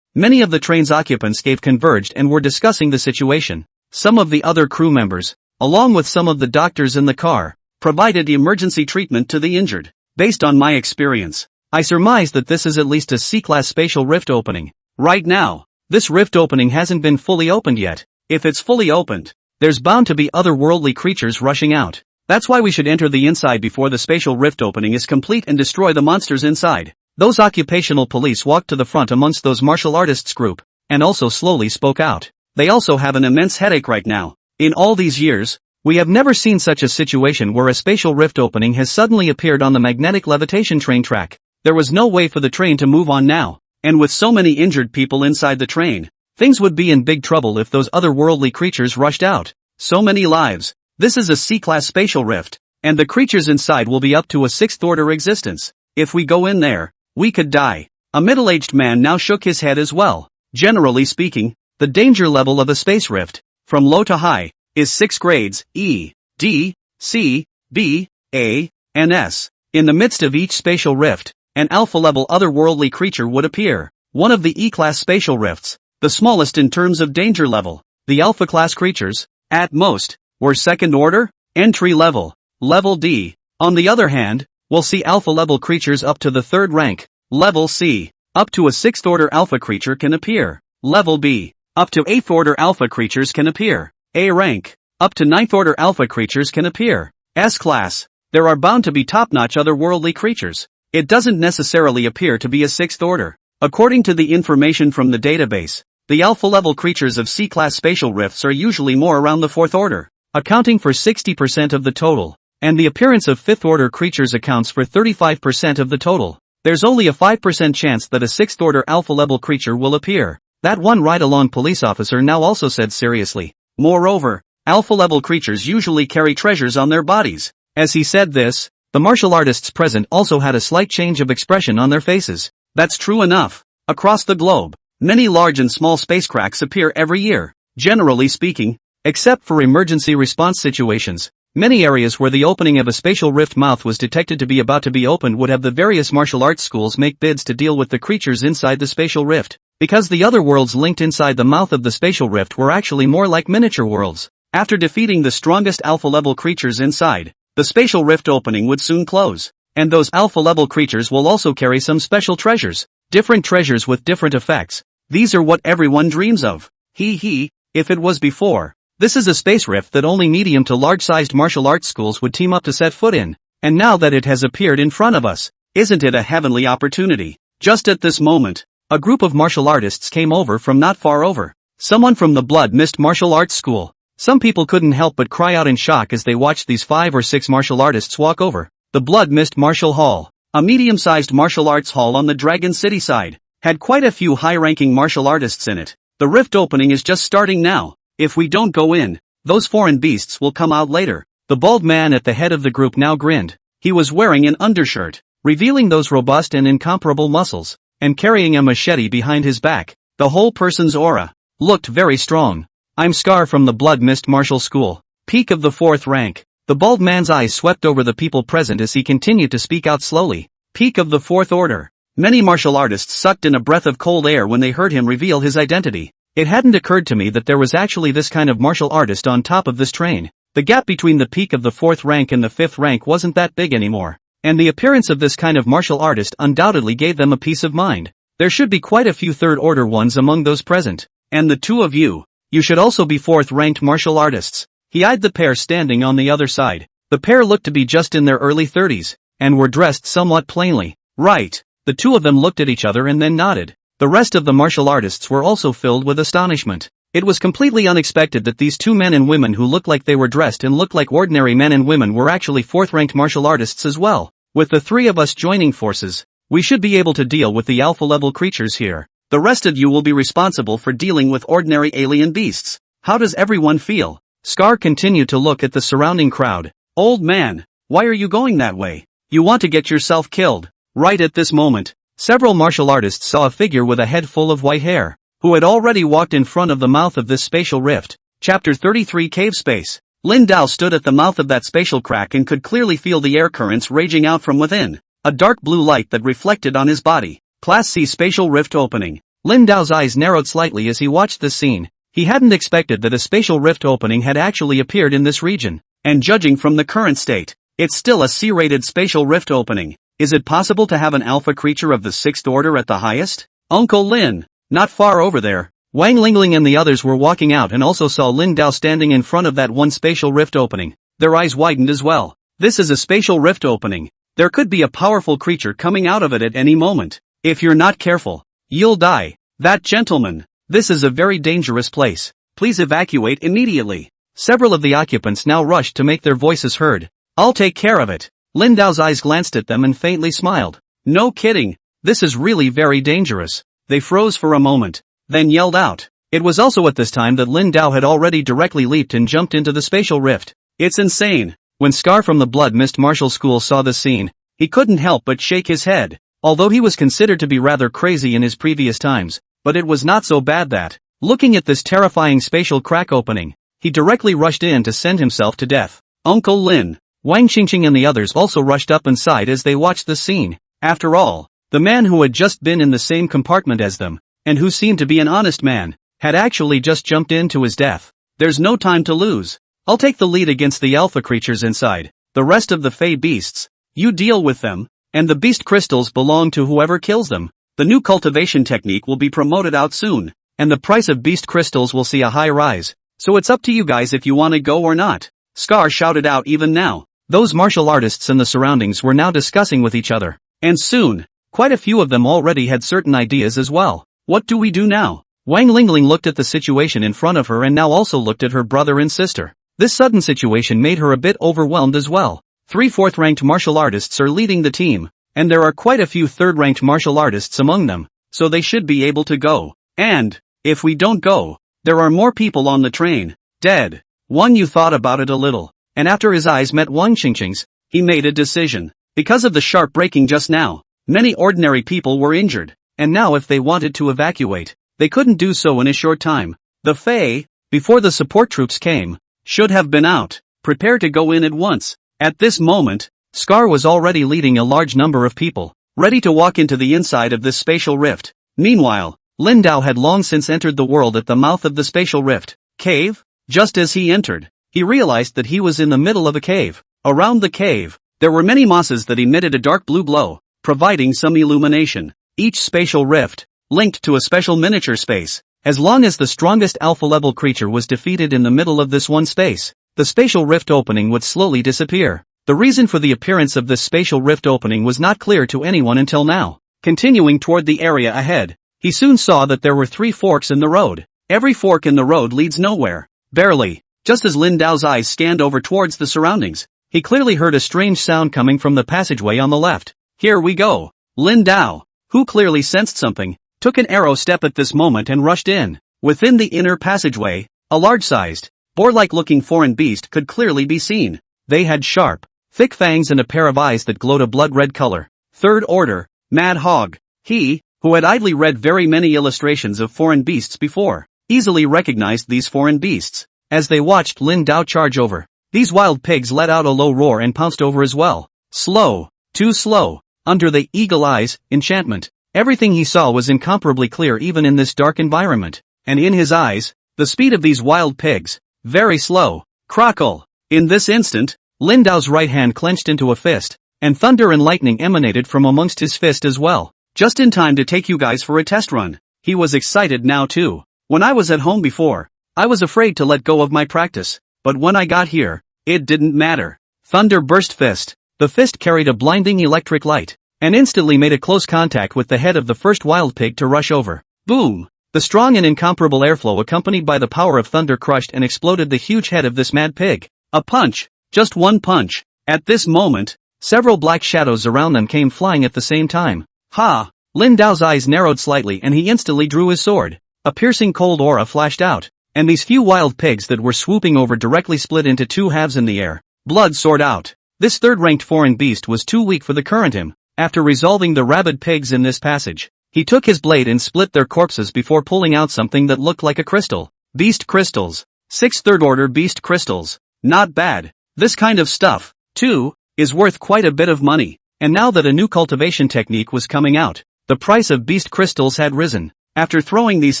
Many of the train's occupants gave converged and were discussing the situation. Some of the other crew members, along with some of the doctors in the car, provided emergency treatment to the injured. Based on my experience, I surmise that this is at least a C-class spatial rift opening. Right now, this rift opening hasn't been fully opened yet. If it's fully opened, there's bound to be otherworldly creatures rushing out. That's why we should enter the inside before the spatial rift opening is complete and destroy the monsters inside. Those occupational police walked to the front amongst those martial artists group, and also slowly spoke out. They also have an immense headache right now. In all these years, we have never seen such a situation where a spatial rift opening has suddenly appeared on the magnetic levitation train track. There was no way for the train to move on now, and with so many injured people inside the train, things would be in big trouble if those otherworldly creatures rushed out. So many lives. This is a C-class spatial rift, and the creatures inside will be up to a 6th-order existence. If we go in there, we could die. A middle-aged man now shook his head as well. Generally speaking, the danger level of a space rift, from low to high, is 6 grades, E, D, C, B, A, and S. In the midst of each spatial rift, an alpha-level otherworldly creature would appear. One of the E-class spatial rifts, the smallest in terms of danger level. The alpha-class creatures, at most, were 2nd order, entry level, level D. On the other hand, we'll see alpha-level creatures up to the 3rd rank, level C. Up to a 6th order alpha creature can appear. Level B. Up to 8th order alpha creatures can appear. A rank. Up to 9th order alpha creatures can appear. S class. There are bound to be top-notch otherworldly creatures. It doesn't necessarily appear to be a 6th order. According to the information from the database, the alpha-level creatures of C-class spatial rifts are usually more around the 4th order, accounting for 60% of the total, and the appearance of 5th order creatures accounts for 35% of the total. There's only a 5% chance that a 6th order alpha-level creature will appear. That one ride-along police officer now also said seriously. Moreover, alpha-level creatures usually carry treasures on their bodies. As he said this, the martial artists present also had a slight change of expression on their faces. That's true enough. Across the globe, many large and small space cracks appear every year. Generally speaking, except for emergency response situations, many areas where the opening of a spatial rift mouth was detected to be about to be opened would have the various martial arts schools make bids to deal with the creatures inside the spatial rift, because the other worlds linked inside the mouth of the spatial rift were actually more like miniature worlds. After defeating the strongest alpha-level creatures inside, the spatial rift opening would soon close, and those alpha-level creatures will also carry some special treasures, different treasures with different effects. These are what everyone dreams of. If it was before, this is a space rift that only medium to large-sized martial arts schools would team up to set foot in, and now that it has appeared in front of us, isn't it a heavenly opportunity? Just at this moment, a group of martial artists came over from not far over. Someone from the Blood Mist Martial Arts School. Some people couldn't help but cry out in shock as they watched these 5 or 6 martial artists walk over. The Blood Mist Martial Hall, a medium-sized martial arts hall on the Dragon City side, had quite a few high-ranking martial artists in it. The rift opening is just starting now. If we don't go in, those foreign beasts will come out later. The bald man at the head of the group now grinned. He was wearing an undershirt, revealing those robust and incomparable muscles, and carrying a machete behind his back. The whole person's aura looked very strong. I'm Scar from the Blood Mist Martial School, peak of the 4th rank. The bald man's eyes swept over the people present as he continued to speak out slowly. Peak of the 4th order. Many martial artists sucked in a breath of cold air when they heard him reveal his identity. It hadn't occurred to me that there was actually this kind of martial artist on top of this train. The gap between the peak of the 4th rank and the 5th rank wasn't that big anymore, and the appearance of this kind of martial artist undoubtedly gave them a peace of mind. There should be quite a few 3rd order ones among those present, and the two of you should also be 4th ranked martial artists. He eyed the pair standing on the other side. The pair looked to be just in their early 30s, and were dressed somewhat plainly. Right. The two of them looked at each other and then nodded. The rest of the martial artists were also filled with astonishment. It was completely unexpected that these two men and women who looked like they were dressed and looked like ordinary men and women were actually 4th-ranked martial artists as well. With the three of us joining forces, we should be able to deal with the alpha-level creatures here. The rest of you will be responsible for dealing with ordinary alien beasts. How does everyone feel? Scar continued to look at the surrounding crowd. Old man, why are you going that way? You want to get yourself killed. Right at this moment, several martial artists saw a figure with a head full of white hair, who had already walked in front of the mouth of this spatial rift. Chapter 33 Cave Space. Lin Dao stood at the mouth of that spatial crack and could clearly feel the air currents raging out from within. A dark blue light that reflected on his body. Class C spatial rift opening. Lin Dao's eyes narrowed slightly as he watched this scene. He hadn't expected that a spatial rift opening had actually appeared in this region. And judging from the current state, it's still a C-rated spatial rift opening. Is it possible to have an alpha creature of the 6th order at the highest? Uncle Lin. Not far over there. Wang Lingling and the others were walking out and also saw Lin Dao standing in front of that one spatial rift opening. Their eyes widened as well. This is a spatial rift opening. There could be a powerful creature coming out of it at any moment. If you're not careful, you'll die. That gentleman. This is a very dangerous place. Please evacuate immediately. Several of the occupants now rushed to make their voices heard. I'll take care of it. Lin Dao's eyes glanced at them and faintly smiled. No kidding. This is really very dangerous. They froze for a moment, then yelled out. It was also at this time that Lin Dao had already directly leaped and jumped into the spatial rift. It's insane. When Scar from the Blood Mist Martial School saw this scene, he couldn't help but shake his head. Although he was considered to be rather crazy in his previous times, but it was not so bad that, looking at this terrifying spatial crack opening, he directly rushed in to send himself to death. Uncle Lin, Wang Qingqing and the others also rushed up and sighed as they watched the scene. After all, the man who had just been in the same compartment as them, and who seemed to be an honest man, had actually just jumped into his death. There's no time to lose. I'll take the lead against the alpha creatures inside. The rest of the Fey beasts, you deal with them, and the beast crystals belong to whoever kills them. The new cultivation technique will be promoted out soon, and the price of beast crystals will see a high rise. So it's up to you guys if you want to go or not. Scar shouted out even now. Those martial artists in the surroundings were now discussing with each other. And soon, quite a few of them already had certain ideas as well. What do we do now? Wang Lingling looked at the situation in front of her and now also looked at her brother and sister. This sudden situation made her a bit overwhelmed as well. 3 4th-ranked martial artists are leading the team, and there are quite a few 3rd-ranked martial artists among them, so they should be able to go. And, if we don't go, there are more people on the train, dead. Wang Yu thought about it a little, and after his eyes met Wang Qingqing's, he made a decision. Because of the sharp braking just now, many ordinary people were injured, and now if they wanted to evacuate, they couldn't do so in a short time. The Fey, before the support troops came, should have been out, prepared to go in at once. At this moment, Scar was already leading a large number of people, ready to walk into the inside of this spatial rift. Meanwhile, Lin Dao had long since entered the world at the mouth of the spatial rift cave. Just as he entered, he realized that he was in the middle of a cave. Around the cave, there were many mosses that emitted a dark blue glow, providing some illumination. Each spatial rift, linked to a special miniature space. As long as the strongest alpha-level creature was defeated in the middle of this one space, the spatial rift opening would slowly disappear. The reason for the appearance of this spatial rift opening was not clear to anyone until now. Continuing toward the area ahead, he soon saw that there were 3 forks in the road. Every fork in the road leads nowhere. Barely. Just as Lin Dao's eyes scanned over towards the surroundings, he clearly heard a strange sound coming from the passageway on the left. Here we go. Lin Dao, who clearly sensed something, took an arrow step at this moment and rushed in. Within the inner passageway, a large-sized, boar-like looking foreign beast could clearly be seen. They had sharp, thick fangs and a pair of eyes that glowed a blood-red color. Third order, Mad Hog. He, who had idly read very many illustrations of foreign beasts before, easily recognized these foreign beasts. As they watched Lin Dao charge over, these wild pigs let out a low roar and pounced over as well. Slow, too slow. Under the eagle eyes, enchantment, everything he saw was incomparably clear even in this dark environment. And in his eyes, the speed of these wild pigs, very slow. Crackle. In this instant, Lin Dao's right hand clenched into a fist, and thunder and lightning emanated from amongst his fist as well. Just in time to take you guys for a test run. He was excited now too. When I was at home before, I was afraid to let go of my practice, but when I got here, it didn't matter. Thunder burst fist. The fist carried a blinding electric light, and instantly made a close contact with the head of the first wild pig to rush over. Boom! The strong and incomparable airflow accompanied by the power of thunder crushed and exploded the huge head of this mad pig. A punch. Just one punch. At this moment, several black shadows around them came flying at the same time. Ha! Lin Dao's eyes narrowed slightly and he instantly drew his sword. A piercing cold aura flashed out, and these few wild pigs that were swooping over directly split into two halves in the air. Blood soared out. This third-ranked foreign beast was too weak for the current him. After resolving the rabid pigs in this passage, he took his blade and split their corpses before pulling out something that looked like a crystal. Beast crystals. 6 third-order beast crystals. Not bad. This kind of stuff, too, is worth quite a bit of money. And now that a new cultivation technique was coming out, the price of beast crystals had risen. After throwing these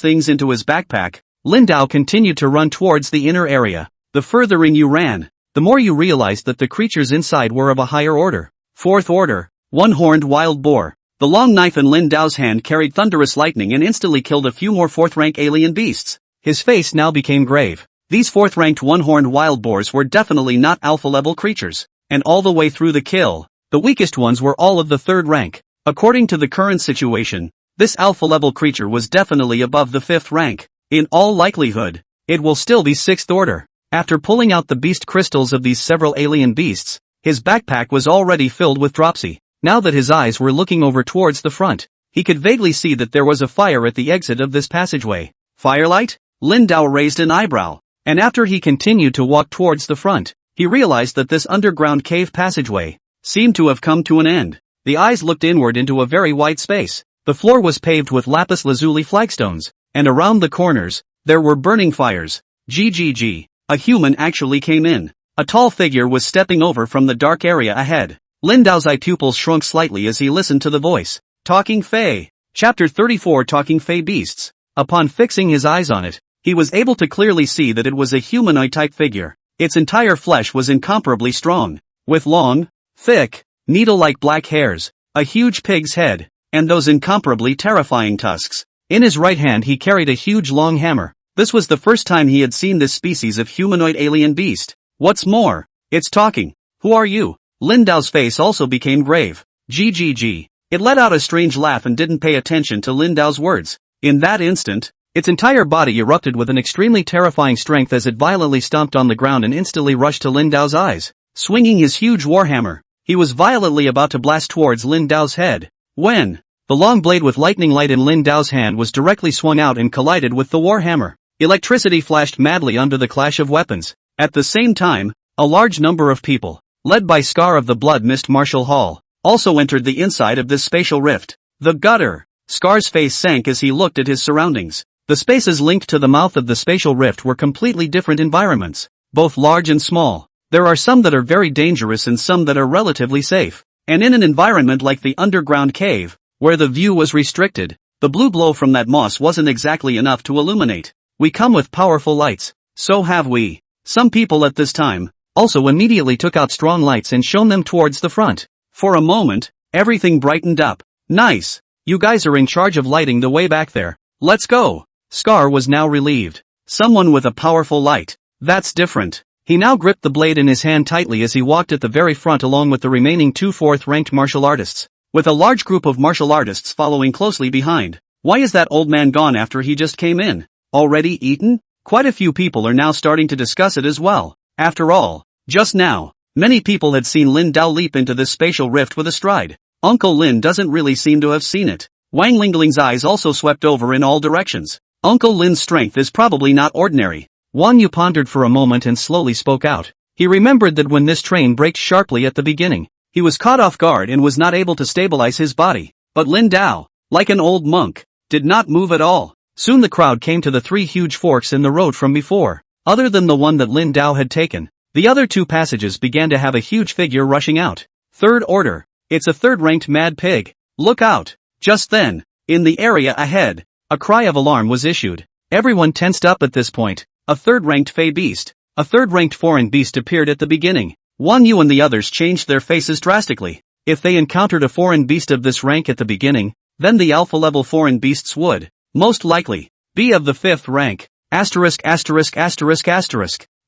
things into his backpack, Lin Dao continued to run towards the inner area. The further in you ran, the more you realized that the creatures inside were of a higher order. 4th order, one-horned wild boar. The long knife in Lin Dao's hand carried thunderous lightning and instantly killed a few more 4th-rank alien beasts. His face now became grave. These 4th-ranked one-horned wild boars were definitely not alpha-level creatures. And all the way through the kill, the weakest ones were all of the 3rd rank. According to the current situation, this alpha-level creature was definitely above the 5th rank. In all likelihood, it will still be 6th order. After pulling out the beast crystals of these several alien beasts, his backpack was already filled with dropsy. Now that his eyes were looking over towards the front, he could vaguely see that there was a fire at the exit of this passageway. Firelight? Lin Dao raised an eyebrow, and after he continued to walk towards the front, he realized that this underground cave passageway seemed to have come to an end. The eyes looked inward into a very wide space. The floor was paved with lapis lazuli flagstones, and around the corners, there were burning fires. GGG. A human actually came in. A tall figure was stepping over from the dark area ahead. Lin Dao's eye pupils shrunk slightly as he listened to the voice. Talking Fae. Chapter 34 Talking Fae Beasts. Upon fixing his eyes on it, he was able to clearly see that it was a humanoid-type figure. Its entire flesh was incomparably strong, with long, thick, needle-like black hairs, a huge pig's head, and those incomparably terrifying tusks. In his right hand he carried a huge long hammer. This was the first time he had seen this species of humanoid alien beast. What's more, it's talking. Who are you? Lin Dao's face also became grave. GGG. It let out a strange laugh and didn't pay attention to Lin Dao's words. In that instant, its entire body erupted with an extremely terrifying strength as it violently stomped on the ground and instantly rushed to Lin Dao's eyes. Swinging his huge warhammer, he was violently about to blast towards Lin Dao's head, when the long blade with lightning light in Lin Dao's hand was directly swung out and collided with the warhammer. Electricity flashed madly under the clash of weapons. At the same time, a large number of people, led by Scar of the Blood Mist Martial Hall, also entered the inside of this spatial rift. The gutter. Scar's face sank as he looked at his surroundings. The spaces linked to the mouth of the spatial rift were completely different environments, both large and small. There are some that are very dangerous and some that are relatively safe. And in an environment like the underground cave, where the view was restricted, the blue glow from that moss wasn't exactly enough to illuminate. We come with powerful lights. So have we. Some people at this time also immediately took out strong lights and shone them towards the front. For a moment, everything brightened up. Nice. You guys are in charge of lighting the way back there. Let's go. Scar was now relieved. Someone with a powerful light. That's different. He now gripped the blade in his hand tightly as he walked at the very front along with the remaining 2 4th-ranked martial artists, with a large group of martial artists following closely behind. Why is that old man gone after he just came in? Already eaten? Quite a few people are now starting to discuss it as well. After all, just now, many people had seen Lin Dao leap into this spatial rift with a stride. Uncle Lin doesn't really seem to have seen it. Wang Lingling's eyes also swept over in all directions. Uncle Lin's strength is probably not ordinary. Wang Yu pondered for a moment and slowly spoke out. He remembered that when this train braked sharply at the beginning, he was caught off guard and was not able to stabilize his body. But Lin Dao, like an old monk, did not move at all. Soon the crowd came to the 3 huge forks in the road from before. Other than the one that Lin Dao had taken, the other 2 passages began to have a huge figure rushing out. Third order. It's a third-ranked mad pig. Look out. Just then, in the area ahead, a cry of alarm was issued. Everyone tensed up at this point. A third-ranked fey beast. A third-ranked foreign beast appeared at the beginning. Wan Yu and the others changed their faces drastically. If they encountered a foreign beast of this rank at the beginning, then the alpha-level foreign beasts would, most likely, be of the 5th rank.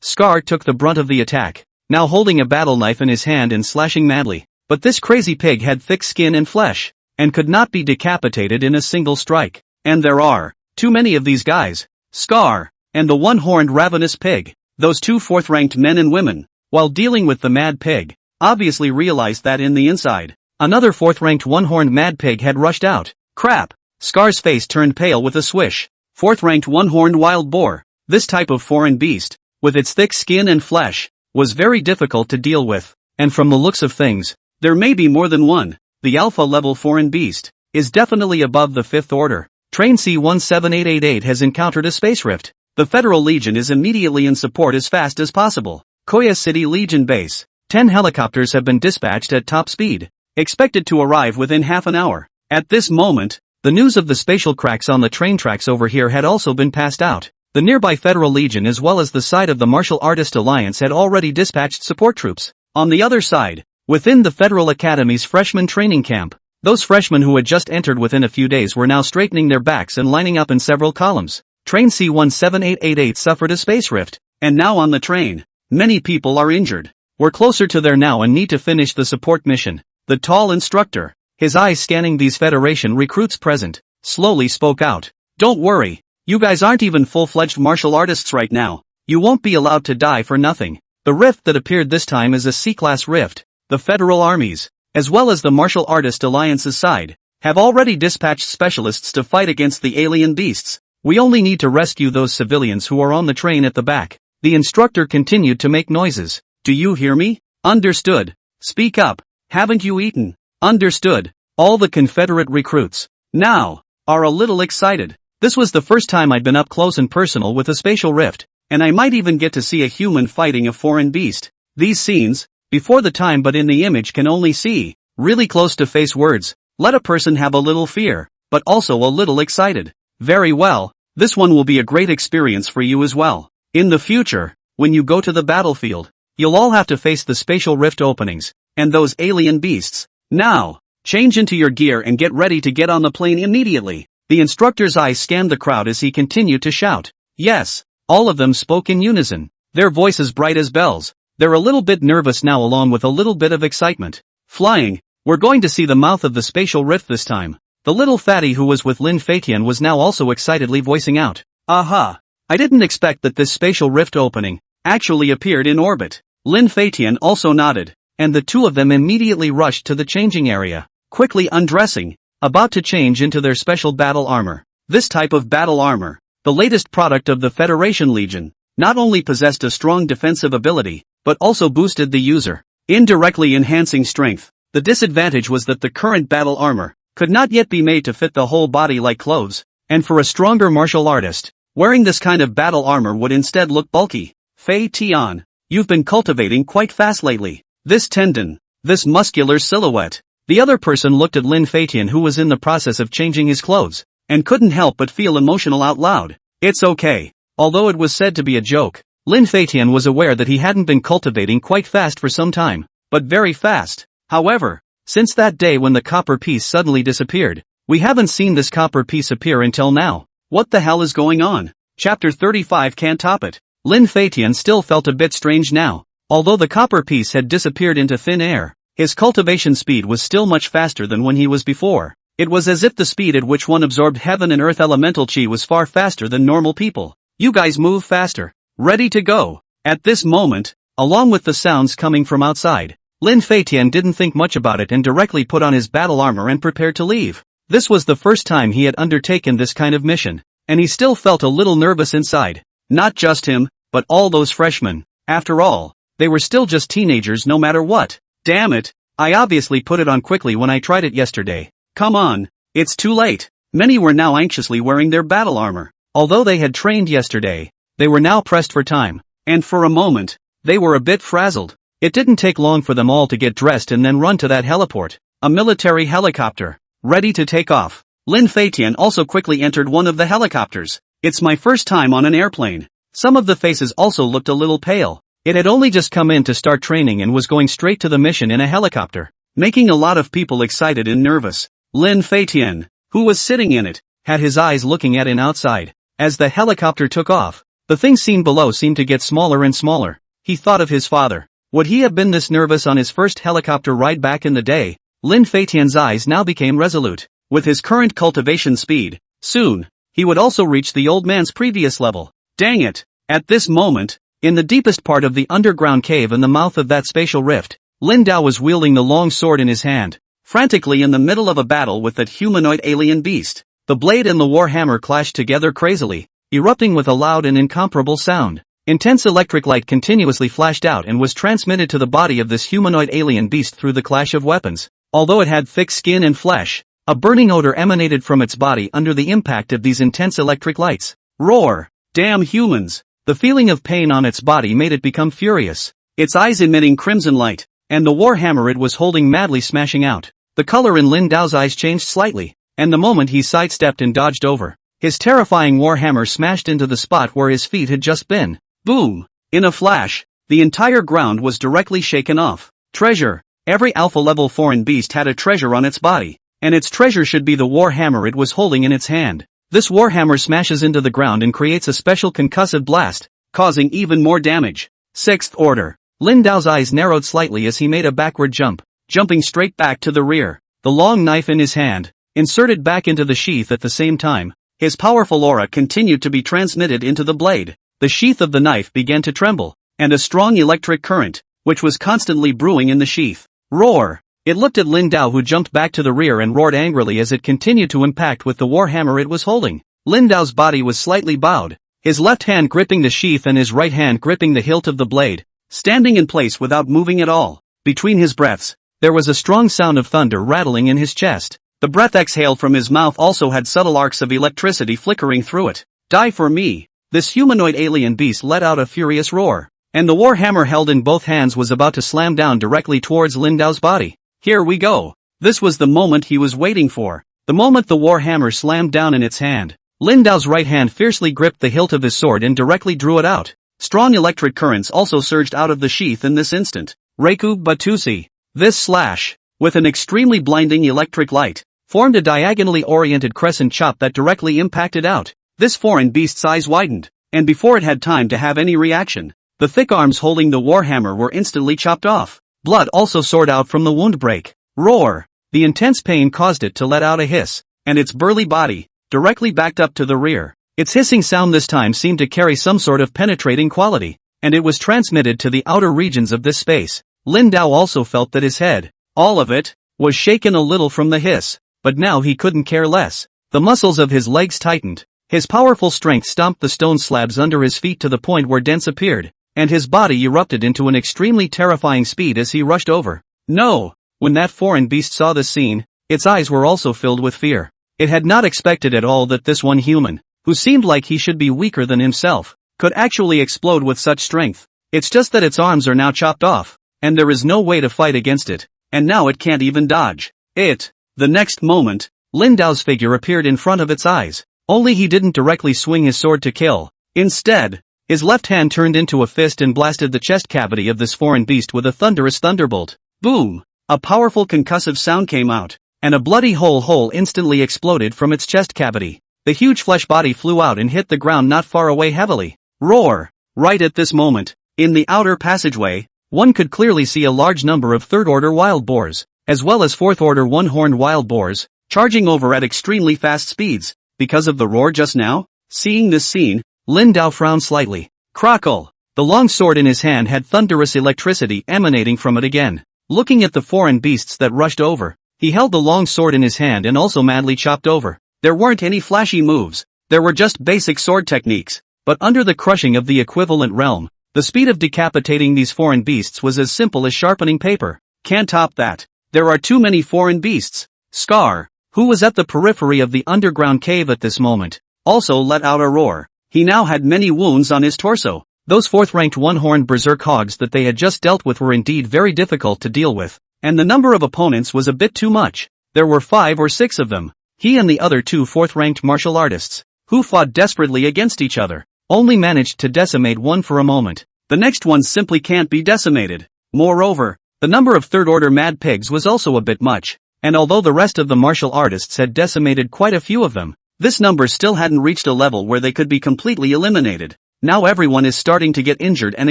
Scar took the brunt of the attack, now holding a battle knife in his hand and slashing madly. But this crazy pig had thick skin and flesh, and could not be decapitated in a single strike. And there are too many of these guys. Scar, and the one-horned ravenous pig, those 2 4th-ranked men and women, while dealing with the mad pig, obviously realized that in the inside, another 4th-ranked one-horned mad pig had rushed out. Crap! Scar's face turned pale with a swish. 4th-ranked one-horned wild boar. This type of foreign beast, with its thick skin and flesh, was very difficult to deal with, and from the looks of things, there may be more than one. The alpha-level foreign beast is definitely above the 5th order. Train C-17888 has encountered a space rift. The Federal Legion is immediately in support as fast as possible. Koya City Legion Base. 10 helicopters have been dispatched at top speed, expected to arrive within half an hour. At this moment, the news of the spatial cracks on the train tracks over here had also been passed out. The nearby Federal Legion as well as the side of the Martial Artist Alliance had already dispatched support troops. On the other side, within the Federal Academy's freshman training camp, those freshmen who had just entered within a few days were now straightening their backs and lining up in several columns. Train C-17888 suffered a space rift, and now on the train, many people are injured. We're closer to there now and need to finish the support mission. The tall instructor, his eyes scanning these Federation recruits present, slowly spoke out. Don't worry, you guys aren't even full-fledged martial artists right now. You won't be allowed to die for nothing. The rift that appeared this time is a C-class rift. The Federal Armies, as well as the Martial Artist Alliance's side, have already dispatched specialists to fight against the alien beasts. We only need to rescue those civilians who are on the train at the back. The instructor continued to make noises. Do you hear me? Understood. Speak up. Haven't you eaten? Understood. All the Confederate recruits now are a little excited. This was the first time I'd been up close and personal with a spatial rift, and I might even get to see a human fighting a foreign beast. These scenes, before the time but in the image can only see, really close to face words, let a person have a little fear, but also a little excited. Very well, this one will be a great experience for you as well. In the future, when you go to the battlefield, you'll all have to face the spatial rift openings, and those alien beasts. Now, change into your gear and get ready to get on the plane immediately. The instructor's eyes scanned the crowd as he continued to shout. Yes, all of them spoke in unison, their voices bright as bells. They're a little bit nervous now along with a little bit of excitement. Flying, we're going to see the mouth of the spatial rift this time. The little fatty who was with Lin Feitian was now also excitedly voicing out. Aha! I didn't expect that this spatial rift opening actually appeared in orbit. Lin Feitian also nodded, and the two of them immediately rushed to the changing area, quickly undressing, about to change into their special battle armor. This type of battle armor, the latest product of the Federation Legion, not only possessed a strong defensive ability, but also boosted the user, indirectly enhancing strength. The disadvantage was that the current battle armor could not yet be made to fit the whole body like clothes, and for a stronger martial artist, wearing this kind of battle armor would instead look bulky. Fei Tian, you've been cultivating quite fast lately. This tendon, this muscular silhouette. The other person looked at Lin Feitian who was in the process of changing his clothes, and couldn't help but feel emotional out loud. It's okay. Although it was said to be a joke, Lin Feitian was aware that he hadn't been cultivating quite fast for some time, but very fast. However, since that day when the copper piece suddenly disappeared, we haven't seen this copper piece appear until now. What the hell is going on? Chapter 35 can't top it. Lin Feitian still felt a bit strange now. Although the copper piece had disappeared into thin air, his cultivation speed was still much faster than when he was before. It was as if the speed at which one absorbed heaven and earth elemental chi was far faster than normal people. You guys move faster. Ready to go. At this moment, along with the sounds coming from outside, Lin Feitian didn't think much about it and directly put on his battle armor and prepared to leave. This was the first time he had undertaken this kind of mission, and he still felt a little nervous inside. Not just him, but all those freshmen. After all, They were still just teenagers no matter what. Damn it. I obviously put it on quickly when I tried it yesterday. Come on. It's too late. Many were now anxiously wearing their battle armor. Although they had trained yesterday, they were now pressed for time. And for a moment, they were a bit frazzled. It didn't take long for them all to get dressed and then run to that heliport. A military helicopter. Ready to take off. Lin Feitian also quickly entered one of the helicopters. It's my first time on an airplane. Some of the faces also looked a little pale. It had only just come in to start training and was going straight to the mission in a helicopter, making a lot of people excited and nervous. Lin Feitian, who was sitting in it, had his eyes looking at an outside. As the helicopter took off, the things seen below seemed to get smaller and smaller. He thought of his father. Would he have been this nervous on his first helicopter ride back in the day? Lin Feitian's eyes now became resolute. With his current cultivation speed, soon, he would also reach the old man's previous level. Dang it! At this moment, in the deepest part of the underground cave in the mouth of that spatial rift, Lin Dao was wielding the long sword in his hand, frantically in the middle of a battle with that humanoid alien beast. The blade and the warhammer clashed together crazily, erupting with a loud and incomparable sound. Intense electric light continuously flashed out and was transmitted to the body of this humanoid alien beast through the clash of weapons. Although it had thick skin and flesh, a burning odor emanated from its body under the impact of these intense electric lights. Roar! Damn humans! The feeling of pain on its body made it become furious, its eyes emitting crimson light, and the warhammer it was holding madly smashing out. The color in Lin Dao's eyes changed slightly, and the moment he sidestepped and dodged over, his terrifying warhammer smashed into the spot where his feet had just been. Boom! In a flash, the entire ground was directly shaken off. Treasure! Every alpha-level foreign beast had a treasure on its body, and its treasure should be the warhammer it was holding in its hand. This warhammer smashes into the ground and creates a special concussive blast, causing even more damage. Sixth order. Lin Dao's eyes narrowed slightly as he made a backward jump, jumping straight back to the rear, the long knife in his hand, inserted back into the sheath at the same time. His powerful aura continued to be transmitted into the blade. The sheath of the knife began to tremble, and a strong electric current, which was constantly brewing in the sheath. Roar! It looked at Lin Dao, who jumped back to the rear and roared angrily as it continued to impact with the warhammer it was holding. Lin Dao's body was slightly bowed, his left hand gripping the sheath and his right hand gripping the hilt of the blade, standing in place without moving at all. Between his breaths, there was a strong sound of thunder rattling in his chest. The breath exhaled from his mouth also had subtle arcs of electricity flickering through it. Die for me! This humanoid alien beast let out a furious roar, and the warhammer held in both hands was about to slam down directly towards Lin Dao's body. Here we go. This was the moment he was waiting for. The moment the warhammer slammed down in its hand, Lin Dao's right hand fiercely gripped the hilt of his sword and directly drew it out. Strong electric currents also surged out of the sheath in this instant. Reiku Batusi. This slash, with an extremely blinding electric light, formed a diagonally oriented crescent chop that directly impacted out. This foreign beast's eyes widened, and before it had time to have any reaction, the thick arms holding the warhammer were instantly chopped off. Blood also soared out from the wound break. Roar! The intense pain caused it to let out a hiss, and its burly body, directly backed up to the rear. Its hissing sound this time seemed to carry some sort of penetrating quality, and it was transmitted to the outer regions of this space. Lin Dao also felt that his head, all of it, was shaken a little from the hiss, but now he couldn't care less. The muscles of his legs tightened, his powerful strength stomped the stone slabs under his feet to the point where dents appeared, and his body erupted into an extremely terrifying speed as he rushed over. No! When that foreign beast saw this scene, its eyes were also filled with fear. It had not expected at all that this one human, who seemed like he should be weaker than himself, could actually explode with such strength. It's just that its arms are now chopped off, and there is no way to fight against it, and now it can't even dodge. The next moment, Lin Dao's figure appeared in front of its eyes, only he didn't directly swing his sword to kill. Instead, his left hand turned into a fist and blasted the chest cavity of this foreign beast with a thunderous thunderbolt. Boom! A powerful concussive sound came out, and a bloody hole instantly exploded from its chest cavity. The huge flesh body flew out and hit the ground not far away heavily. Roar! Right at this moment, in the outer passageway, one could clearly see a large number of third-order wild boars, as well as fourth-order one-horned wild boars, charging over at extremely fast speeds. Because of the roar just now? Seeing this scene, Lin Dao frowned slightly. Crackle! The long sword in his hand had thunderous electricity emanating from it again. Looking at the foreign beasts that rushed over, he held the long sword in his hand and also madly chopped over. There weren't any flashy moves, there were just basic sword techniques, but under the crushing of the equivalent realm, The speed of decapitating these foreign beasts was as simple as sharpening paper. Can't top that. There are too many foreign beasts. Scar, who was at the periphery of the underground cave at this moment, also let out a roar. He now had many wounds on his torso. Those fourth-ranked one-horned berserk hogs that they had just dealt with were indeed very difficult to deal with, and the number of opponents was a bit too much. There were 5 or 6 of them. He and the other 2 fourth-ranked martial artists, who fought desperately against each other, only managed to decimate one for a moment. The next one simply can't be decimated. Moreover, the number of third-order mad pigs was also a bit much, and although the rest of the martial artists had decimated quite a few of them, this number still hadn't reached a level where they could be completely eliminated. Now everyone is starting to get injured and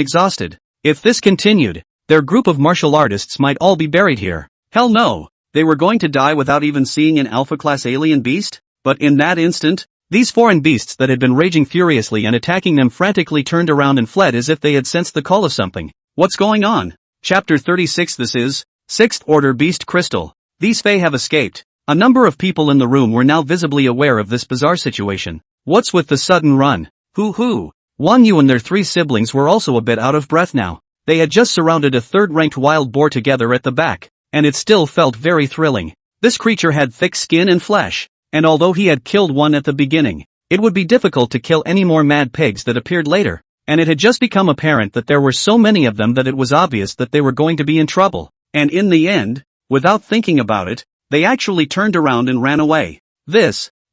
exhausted. If this continued, their group of martial artists might all be buried here. Hell no, they were going to die without even seeing an alpha-class alien beast? But in that instant, these foreign beasts that had been raging furiously and attacking them frantically turned around and fled as if they had sensed the call of something. What's going on? Chapter 36. This is 6th Order Beast Crystal. These Fae have escaped. A number of people in the room were now visibly aware of this bizarre situation. What's with the sudden run? Hoo. Wan Yu and their 3 siblings were also a bit out of breath now. They had just surrounded a third-ranked wild boar together at the back, and it still felt very thrilling. This creature had thick skin and flesh, and although he had killed one at the beginning, it would be difficult to kill any more mad pigs that appeared later, and it had just become apparent that there were so many of them that it was obvious that they were going to be in trouble. And in the end, without thinking about it, they actually turned around and ran away.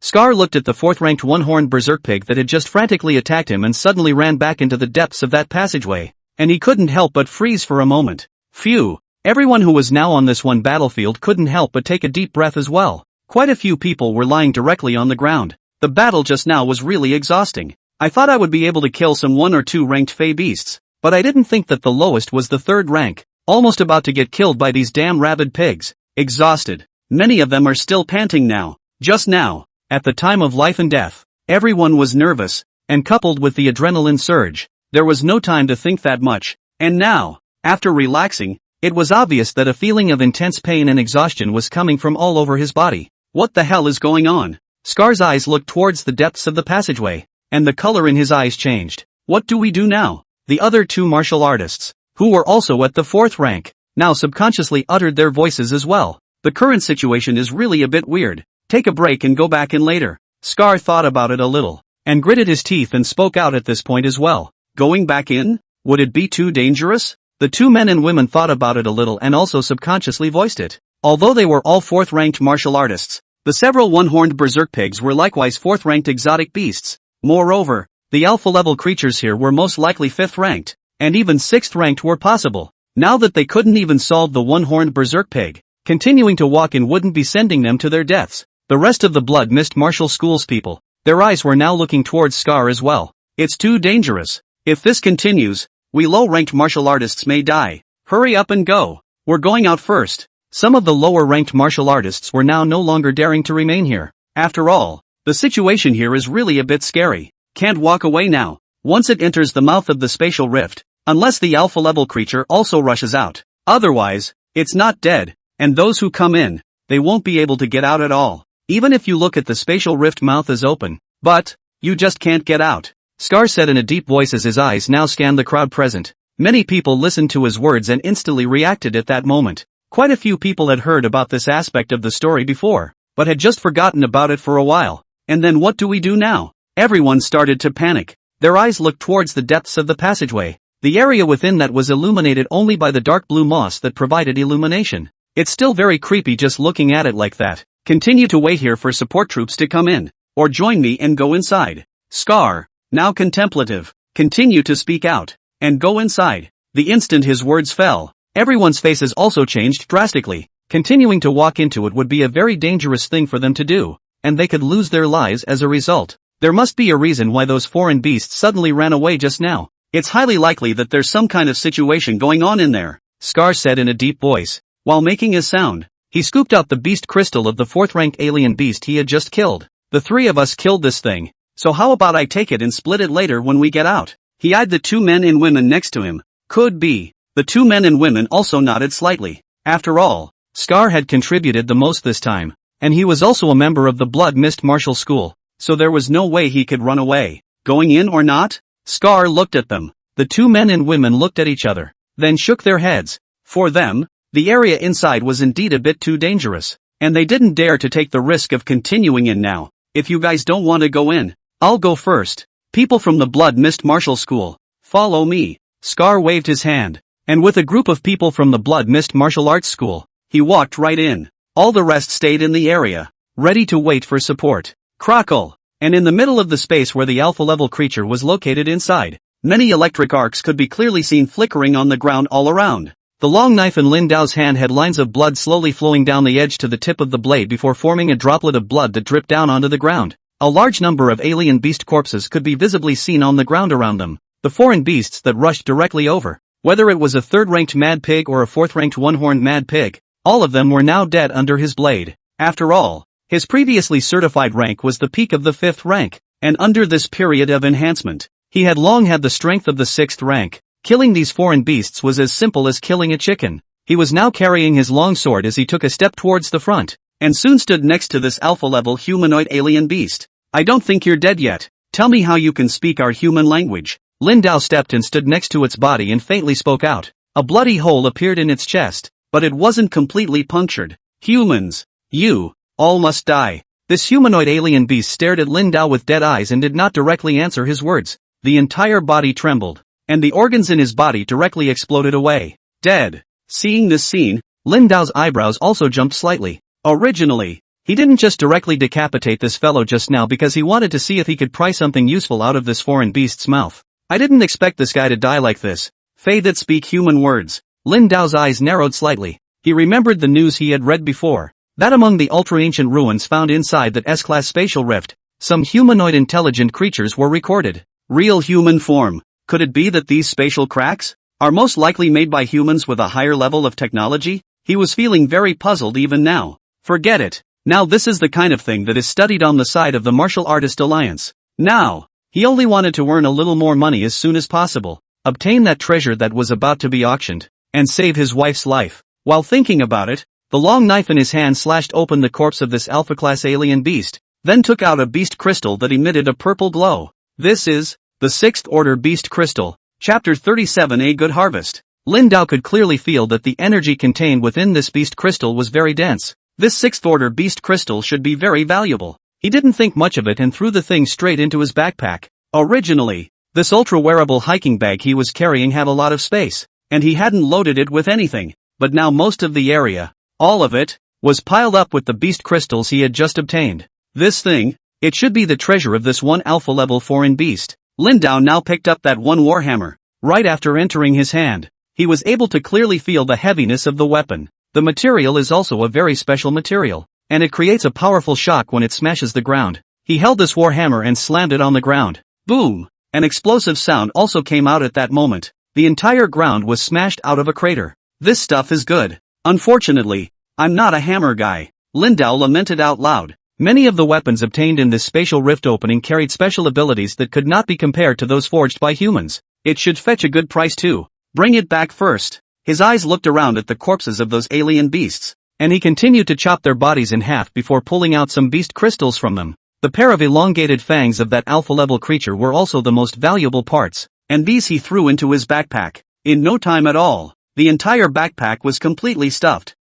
Scar looked at the 4th-ranked one-horned berserk pig that had just frantically attacked him and suddenly ran back into the depths of that passageway, and he couldn't help but freeze for a moment. Phew, everyone who was now on this one battlefield couldn't help but take a deep breath as well. Quite a few people were lying directly on the ground. The battle just now was really exhausting. I thought I would be able to kill some 1 or 2 ranked Fey beasts, but I didn't think that the lowest was the 3rd rank, almost about to get killed by these damn rabid pigs. Exhausted. Many of them are still panting now. Just now, at the time of life and death, everyone was nervous, and coupled with the adrenaline surge, there was no time to think that much. And now, after relaxing, it was obvious that a feeling of intense pain and exhaustion was coming from all over his body. What the hell is going on? Scar's eyes looked towards the depths of the passageway, and the color in his eyes changed. What do we do now? The other 2 martial artists, who were also at the 4th rank, now subconsciously uttered their voices as well. The current situation is really a bit weird. Take a break and go back in later. Scar thought about it a little, and gritted his teeth and spoke out at this point as well. Going back in? Would it be too dangerous? The 2 men and women thought about it a little and also subconsciously voiced it. Although they were all 4th-ranked martial artists, the several one-horned berserk pigs were likewise 4th-ranked exotic beasts. Moreover, the alpha-level creatures here were most likely 5th-ranked, and even 6th-ranked were possible. Now that they couldn't even solve the one-horned berserk pig, continuing to walk in wouldn't be sending them to their deaths. The rest of the Blood Mist Martial School's people, their eyes were now looking towards Scar as well. It's too dangerous. If this continues, we low-ranked martial artists may die. Hurry up and go. We're going out first. Some of the lower-ranked martial artists were now no longer daring to remain here. After all, the situation here is really a bit scary. Can't walk away now. Once it enters the mouth of the spatial rift, unless the alpha-level creature also rushes out. Otherwise, it's not dead, and those who come in, they won't be able to get out at all. Even if you look at the spatial rift mouth is open, but you just can't get out. Scar said in a deep voice as his eyes now scanned the crowd present. Many people listened to his words and instantly reacted at that moment. Quite a few people had heard about this aspect of the story before, but had just forgotten about it for a while. And then what do we do now? Everyone started to panic. Their eyes looked towards the depths of the passageway. The area within that was illuminated only by the dark blue moss that provided illumination. It's still very creepy just looking at it like that. Continue to wait here for support troops to come in, or join me and go inside. Scar, now contemplative, continue to speak out, and go inside. The instant his words fell, everyone's faces also changed drastically. Continuing to walk into it would be a very dangerous thing for them to do, and they could lose their lives as a result. There must be a reason why those foreign beasts suddenly ran away just now. It's highly likely that there's some kind of situation going on in there, Scar said in a deep voice. While making his sound, he scooped out the beast crystal of the 4th-ranked alien beast he had just killed. The 3 of us killed this thing, so how about I take it and split it later when we get out? He eyed the 2 men and women next to him. Could be. The 2 men and women also nodded slightly. After all, Scar had contributed the most this time, and he was also a member of the Blood Mist Martial School, so there was no way he could run away. Going in or not? Scar looked at them. The two men and women looked at each other, then shook their heads. For them, the area inside was indeed a bit too dangerous, and they didn't dare to take the risk of continuing in now. If you guys don't want to go in, I'll go first. People from the Blood Mist Martial School, follow me. Scar waved his hand, and with a group of people from the Blood Mist Martial Arts School, he walked right in. All the rest stayed in the area, ready to wait for support. Crackle! And in the middle of the space where the alpha-level creature was located inside, many electric arcs could be clearly seen flickering on the ground all around. The long knife in Lin Dao's hand had lines of blood slowly flowing down the edge to the tip of the blade before forming a droplet of blood that dripped down onto the ground. A large number of alien beast corpses could be visibly seen on the ground around them. The foreign beasts that rushed directly over, whether it was a third-ranked mad pig or a fourth-ranked one-horned mad pig, all of them were now dead under his blade. After all, his previously certified rank was the peak of the 5th rank, and under this period of enhancement, he had long had the strength of the 6th rank. Killing these foreign beasts was as simple as killing a chicken. He was now carrying his long sword as he took a step towards the front, and soon stood next to this alpha-level humanoid alien beast. I don't think you're dead yet. Tell me how you can speak our human language. Lin Dao stepped and stood next to its body and faintly spoke out. A bloody hole appeared in its chest, but it wasn't completely punctured. Humans, you, all must die. This humanoid alien beast stared at Lin Dao with dead eyes and did not directly answer his words. The entire body trembled, and the organs in his body directly exploded away. Dead. Seeing this scene, Lin Dao's eyebrows also jumped slightly. Originally, he didn't just directly decapitate this fellow just now because he wanted to see if he could pry something useful out of this foreign beast's mouth. I didn't expect this guy to die like this. Fey that speak human words. Lin Dao's eyes narrowed slightly. He remembered the news he had read before, that among the ultra-ancient ruins found inside that S-class spatial rift, some humanoid intelligent creatures were recorded. Real human form. Could it be that these spatial cracks are most likely made by humans with a higher level of technology? He was feeling very puzzled even now. Forget it. Now this is the kind of thing that is studied on the side of the Martial Artist Alliance. Now, he only wanted to earn a little more money as soon as possible, obtain that treasure that was about to be auctioned, and save his wife's life. While thinking about it, the long knife in his hand slashed open the corpse of this alpha-class alien beast, then took out a beast crystal that emitted a purple glow. This is the 6th Order Beast Crystal. Chapter 37. A Good Harvest. Lin Dao could clearly feel that the energy contained within this beast crystal was very dense. This 6th Order Beast Crystal should be very valuable. He didn't think much of it and threw the thing straight into his backpack. Originally, this ultra-wearable hiking bag he was carrying had a lot of space, and he hadn't loaded it with anything, but now most of the area, all of it, was piled up with the beast crystals he had just obtained. This thing, it should be the treasure of this one alpha-level foreign beast. Lin Dao now picked up that one warhammer. Right after entering his hand, he was able to clearly feel the heaviness of the weapon. The material is also a very special material, and it creates a powerful shock when it smashes the ground. He held this warhammer and slammed it on the ground. Boom! An explosive sound also came out at that moment. The entire ground was smashed out of a crater. This stuff is good. Unfortunately, I'm not a hammer guy. Lin Dao lamented out loud. Many of the weapons obtained in this spatial rift opening carried special abilities that could not be compared to those forged by humans. It should fetch a good price too. Bring it back first. His eyes looked around at the corpses of those alien beasts, and he continued to chop their bodies in half before pulling out some beast crystals from them. The pair of elongated fangs of that alpha-level creature were also the most valuable parts, and these he threw into his backpack. In no time at all, the entire backpack was completely stuffed.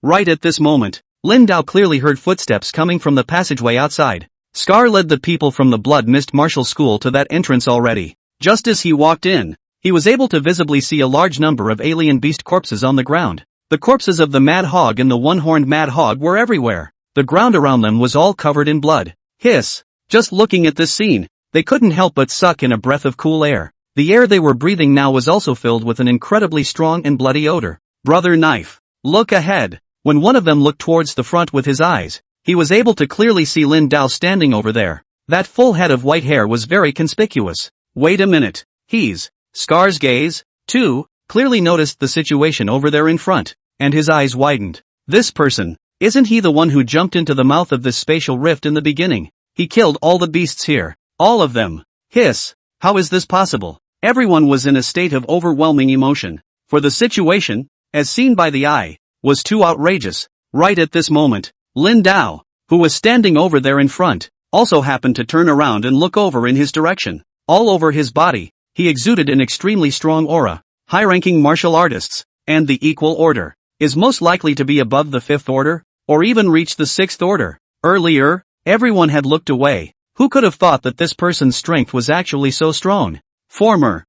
Right at this moment, Lin Dao clearly heard footsteps coming from the passageway outside. Scar led the people from the Blood Mist Martial School to that entrance already. Just as he walked in, he was able to visibly see a large number of alien beast corpses on the ground. The corpses of the Mad Hog and the one-horned Mad Hog were everywhere. The ground around them was all covered in blood. Hiss! Just looking at this scene, they couldn't help but suck in a breath of cool air. The air they were breathing now was also filled with an incredibly strong and bloody odor. Brother Knife, look ahead. When one of them looked towards the front with his eyes, he was able to clearly see Lin Dao standing over there. That full head of white hair was very conspicuous. Wait a minute. Scar's gaze, too, clearly noticed the situation over there in front, and his eyes widened. This person, isn't he the one who jumped into the mouth of this spatial rift in the beginning? He killed all the beasts here. All of them. Hiss. How is this possible? Everyone was in a state of overwhelming emotion, for the situation, as seen by the eye, was too outrageous. Right at this moment, Lin Dao, who was standing over there in front, also happened to turn around and look over in his direction. All over his body, He exuded an extremely strong aura. High-ranking martial artists, and the equal order, is most likely to be above the 5th order, or even reach the 6th order. Earlier, everyone had looked away. Who could have thought that this person's strength was actually so strong? Former.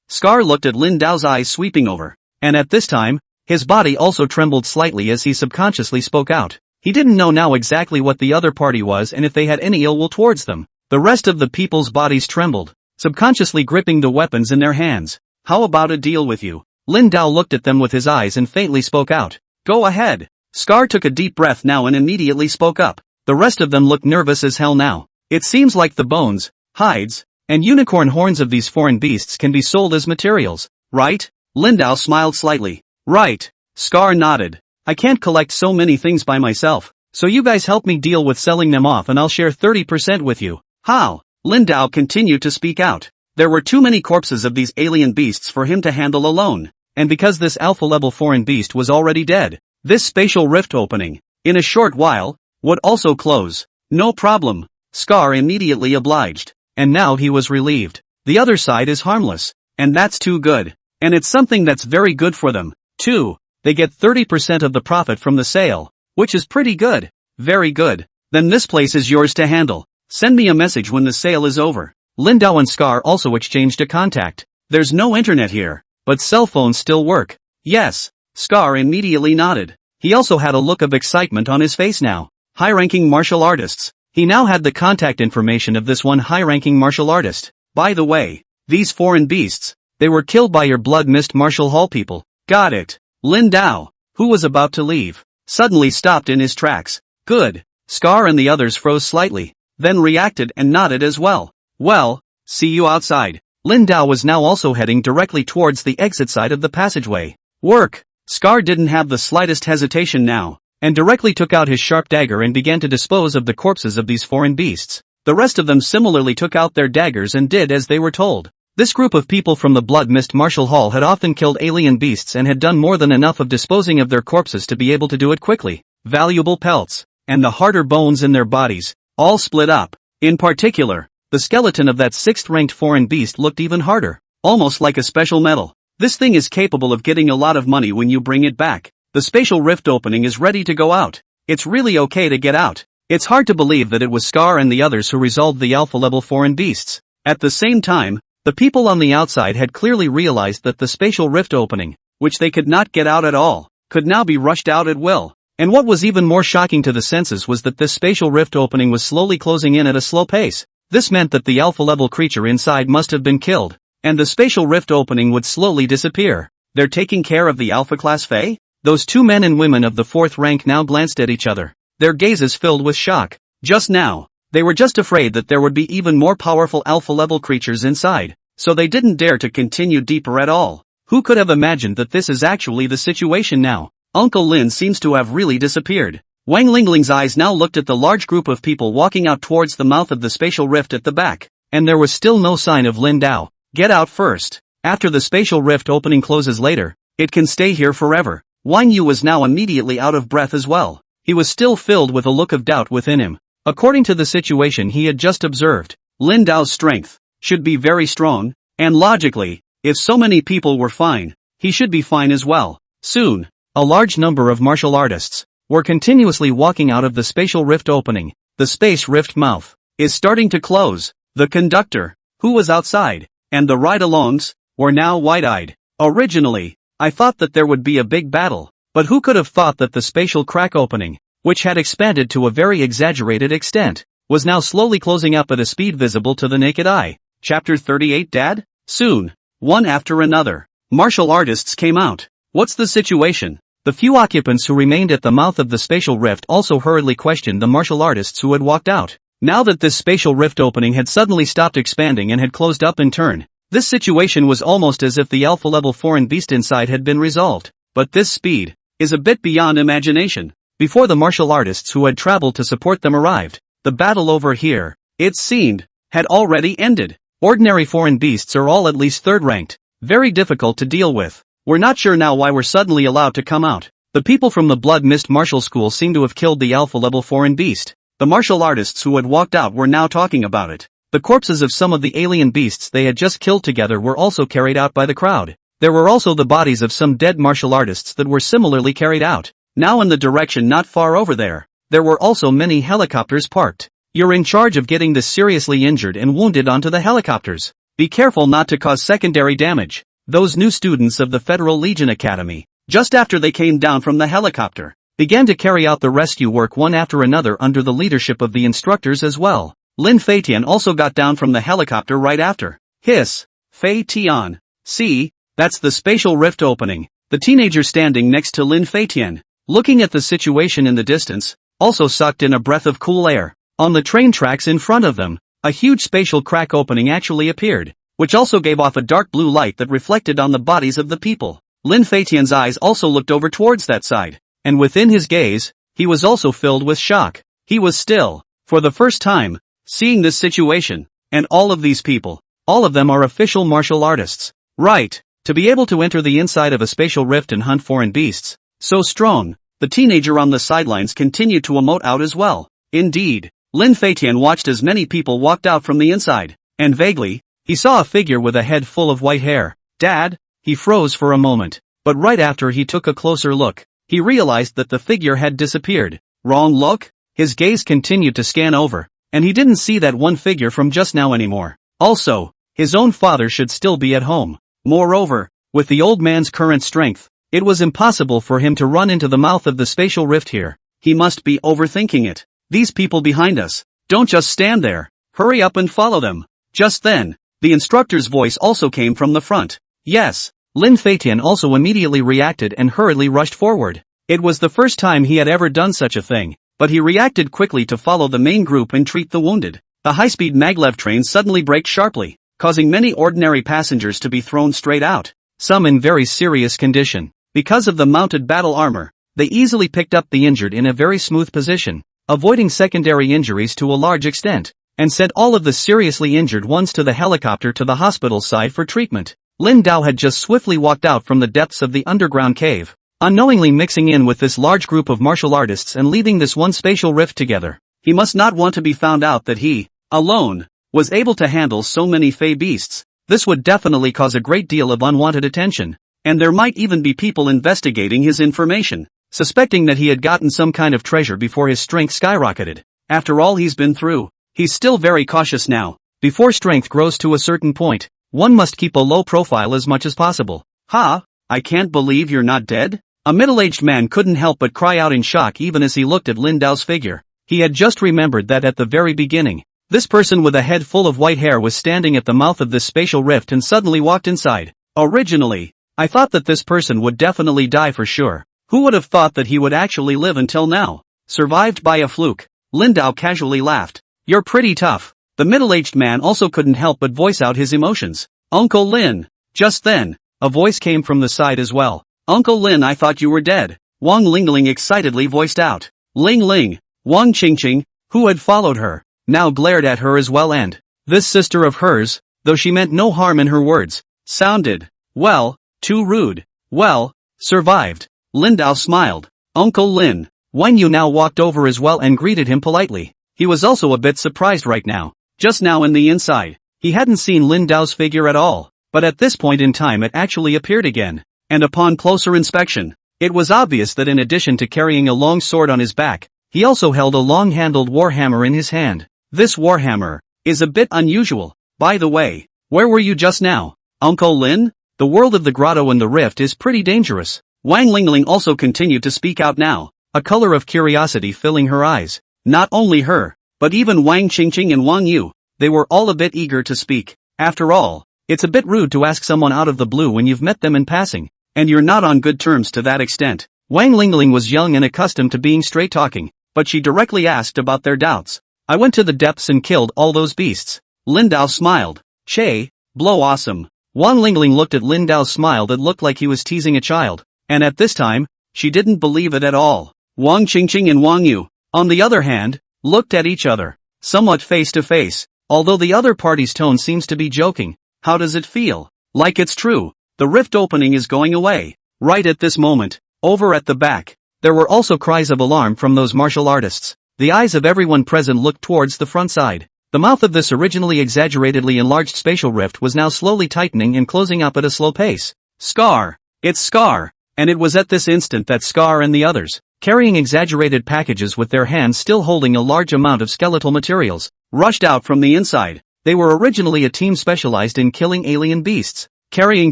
Scar looked at Lin Dao's eyes sweeping over, and at this time, his body also trembled slightly as he subconsciously spoke out. He didn't know now exactly what the other party was and if they had any ill will towards them. The rest of the people's bodies trembled, subconsciously gripping the weapons in their hands. How about a deal with you? Lin Dao looked at them with his eyes and faintly spoke out. Go ahead. Scar took a deep breath now and immediately spoke up. The rest of them looked nervous as hell now. It seems like the bones, hides, and unicorn horns of these foreign beasts can be sold as materials, right? Lin Dao smiled slightly. Right. Scar nodded. I can't collect so many things by myself, so you guys help me deal with selling them off and I'll share 30% with you. How? Lin Dao continued to speak out. There were too many corpses of these alien beasts for him to handle alone, and because this alpha-level foreign beast was already dead, this spatial rift opening, in a short while, would also close. No problem. Scar immediately obliged, and now he was relieved. The other side is harmless, and that's too good. And it's something that's very good for them, too. They get 30% of the profit from the sale, which is pretty good. Very good. Then this place is yours to handle. Send me a message when the sale is over. Lin Dao and Scar also exchanged a contact. There's no internet here, but cell phones still work. Yes. Scar immediately nodded. He also had a look of excitement on his face now. High-ranking martial artists. He now had the contact information of this one high-ranking martial artist. By the way, these foreign beasts, they were killed by your Blood Mist Martial Hall people. Got it. Lin Dao, who was about to leave, suddenly stopped in his tracks. Good. Scar and the others froze slightly, then reacted and nodded as well. Well, see you outside. Lin Dao was now also heading directly towards the exit side of the passageway. Work. Scar didn't have the slightest hesitation now, and directly took out his sharp dagger and began to dispose of the corpses of these foreign beasts. The rest of them similarly took out their daggers and did as they were told. This group of people from the Blood Mist Martial Hall had often killed alien beasts and had done more than enough of disposing of their corpses to be able to do it quickly. Valuable pelts, and the harder bones in their bodies, all split up. In particular, the skeleton of that 6th-ranked foreign beast looked even harder, almost like a special metal. This thing is capable of getting a lot of money when you bring it back. The spatial rift opening is ready to go out. It's really okay to get out. It's hard to believe that it was Scar and the others who resolved the alpha-level foreign beasts. At the same time, the people on the outside had clearly realized that the spatial rift opening, which they could not get out at all, could now be rushed out at will. And what was even more shocking to the senses was that this spatial rift opening was slowly closing in at a slow pace. This meant that the alpha-level creature inside must have been killed, and the spatial rift opening would slowly disappear. They're taking care of the alpha-class Fae? Those two men and women of the 4th rank now glanced at each other, their gazes filled with shock. Just now, they were just afraid that there would be even more powerful alpha-level creatures inside, so they didn't dare to continue deeper at all. Who could have imagined that this is actually the situation now? Uncle Lin seems to have really disappeared. Wang Lingling's eyes now looked at the large group of people walking out towards the mouth of the spatial rift at the back, and there was still no sign of Lin Dao. Get out first. After the spatial rift opening closes later, it can stay here forever. Wang Yu was now immediately out of breath as well. He was still filled with a look of doubt within him. According to the situation he had just observed, Lin Dao's strength should be very strong, and logically, if so many people were fine, he should be fine as well. Soon, a large number of martial artists were continuously walking out of the spatial rift opening. The space rift mouth is starting to close. The conductor, who was outside, and the ride-alongs, were now wide-eyed. Originally, I thought that there would be a big battle, but who could have thought that the spatial crack opening, which had expanded to a very exaggerated extent, was now slowly closing up at a speed visible to the naked eye. Chapter 38 Dad? Soon, one after another, martial artists came out. What's the situation? The few occupants who remained at the mouth of the spatial rift also hurriedly questioned the martial artists who had walked out. Now that this spatial rift opening had suddenly stopped expanding and had closed up in turn, this situation was almost as if the alpha-level foreign beast inside had been resolved. But this speed is a bit beyond imagination. Before the martial artists who had traveled to support them arrived, the battle over here, it seemed, had already ended. Ordinary foreign beasts are all at least 3rd ranked, very difficult to deal with. We're not sure now why we're suddenly allowed to come out. The people from the Blood Mist Martial School seem to have killed the alpha-level foreign beast. The martial artists who had walked out were now talking about it. The corpses of some of the alien beasts they had just killed together were also carried out by the crowd. There were also the bodies of some dead martial artists that were similarly carried out. Now in the direction not far over there were also many helicopters parked. You're in charge of getting the seriously injured and wounded onto the helicopters. Be careful not to cause secondary damage. Those new students of the Federal Legion Academy, just after they came down from the helicopter, began to carry out the rescue work one after another under the leadership of the instructors as well. Lin Feitian also got down from the helicopter right after. Hiss. Feitian. See, that's the spatial rift opening. The teenager standing next to Lin Feitian, looking at the situation in the distance, also sucked in a breath of cool air. On the train tracks in front of them, a huge spatial crack opening actually appeared, which also gave off a dark blue light that reflected on the bodies of the people. Lin Feitian's eyes also looked over towards that side, and within his gaze, he was also filled with shock. He was still, for the first time, seeing this situation, and all of these people, all of them are official martial artists. Right, to be able to enter the inside of a spatial rift and hunt foreign beasts, so strong. The teenager on the sidelines continued to emote out as well. Indeed, Lin Feitian watched as many people walked out from the inside, and vaguely, he saw a figure with a head full of white hair. Dad? He froze for a moment, but right after he took a closer look, he realized that the figure had disappeared. Wrong look? His gaze continued to scan over, and he didn't see that one figure from just now anymore. Also, his own father should still be at home. Moreover, with the old man's current strength, it was impossible for him to run into the mouth of the spatial rift here. He must be overthinking it. These people behind us, don't just stand there. Hurry up and follow them. Just then, the instructor's voice also came from the front. Yes, Lin Feitian also immediately reacted and hurriedly rushed forward. It was the first time he had ever done such a thing, but he reacted quickly to follow the main group and treat the wounded. The high-speed maglev train suddenly braked sharply, causing many ordinary passengers to be thrown straight out, some in very serious condition. Because of the mounted battle armor, they easily picked up the injured in a very smooth position, avoiding secondary injuries to a large extent, and sent all of the seriously injured ones to the helicopter to the hospital side for treatment. Lin Dao had just swiftly walked out from the depths of the underground cave, unknowingly mixing in with this large group of martial artists and leaving this one spatial rift together. He must not want to be found out that he, alone, was able to handle so many fey beasts. This would definitely cause a great deal of unwanted attention, and there might even be people investigating his information, suspecting that he had gotten some kind of treasure before his strength skyrocketed. After all he's been through, he's still very cautious now. Before strength grows to a certain point, one must keep a low profile as much as possible. Ha! I can't believe you're not dead? A middle-aged man couldn't help but cry out in shock even as he looked at Lin Dao's figure. He had just remembered that at the very beginning, this person with a head full of white hair was standing at the mouth of this spatial rift and suddenly walked inside. Originally, I thought that this person would definitely die for sure. Who would have thought that he would actually live until now? Survived by a fluke. Lin Dao casually laughed. You're pretty tough. The middle-aged man also couldn't help but voice out his emotions. Uncle Lin. Just then, a voice came from the side as well. Uncle Lin, I thought you were dead. Wang Lingling excitedly voiced out. Ling Ling. Wang Qingqing, who had followed her, now glared at her as well, and this sister of hers, though she meant no harm in her words, sounded, well, too rude. Well, survived. Lin Dao smiled. Uncle Lin. Wang Yu now walked over as well and greeted him politely. He was also a bit surprised right now. Just now in the inside, he hadn't seen Lin Dao's figure at all, but at this point in time it actually appeared again, and upon closer inspection, it was obvious that in addition to carrying a long sword on his back, he also held a long-handled warhammer in his hand. This warhammer is a bit unusual. By the way, where were you just now, Uncle Lin? The world of the grotto and the rift is pretty dangerous. Wang Lingling also continued to speak out now, a color of curiosity filling her eyes. Not only her, but even Wang Qingqing and Wang Yu, they were all a bit eager to speak. After all, it's a bit rude to ask someone out of the blue when you've met them in passing, and you're not on good terms to that extent. Wang Lingling was young and accustomed to being straight talking, but she directly asked about their doubts. I went to the depths and killed all those beasts. Lin Dao smiled. Che, blow awesome. Wang Lingling looked at Lin Dao's smile that looked like he was teasing a child, and at this time, she didn't believe it at all. Wang Qingqing and Wang Yu, on the other hand, looked at each other, somewhat face to face, although the other party's tone seems to be joking. How does it feel? Like it's true. The rift opening is going away. Right at this moment, over at the back, there were also cries of alarm from those martial artists. The eyes of everyone present looked towards the front side. The mouth of this originally exaggeratedly enlarged spatial rift was now slowly tightening and closing up at a slow pace. Scar! It's Scar! And it was at this instant that Scar and the others, carrying exaggerated packages with their hands still holding a large amount of skeletal materials, rushed out from the inside. They were originally a team specialized in killing alien beasts, carrying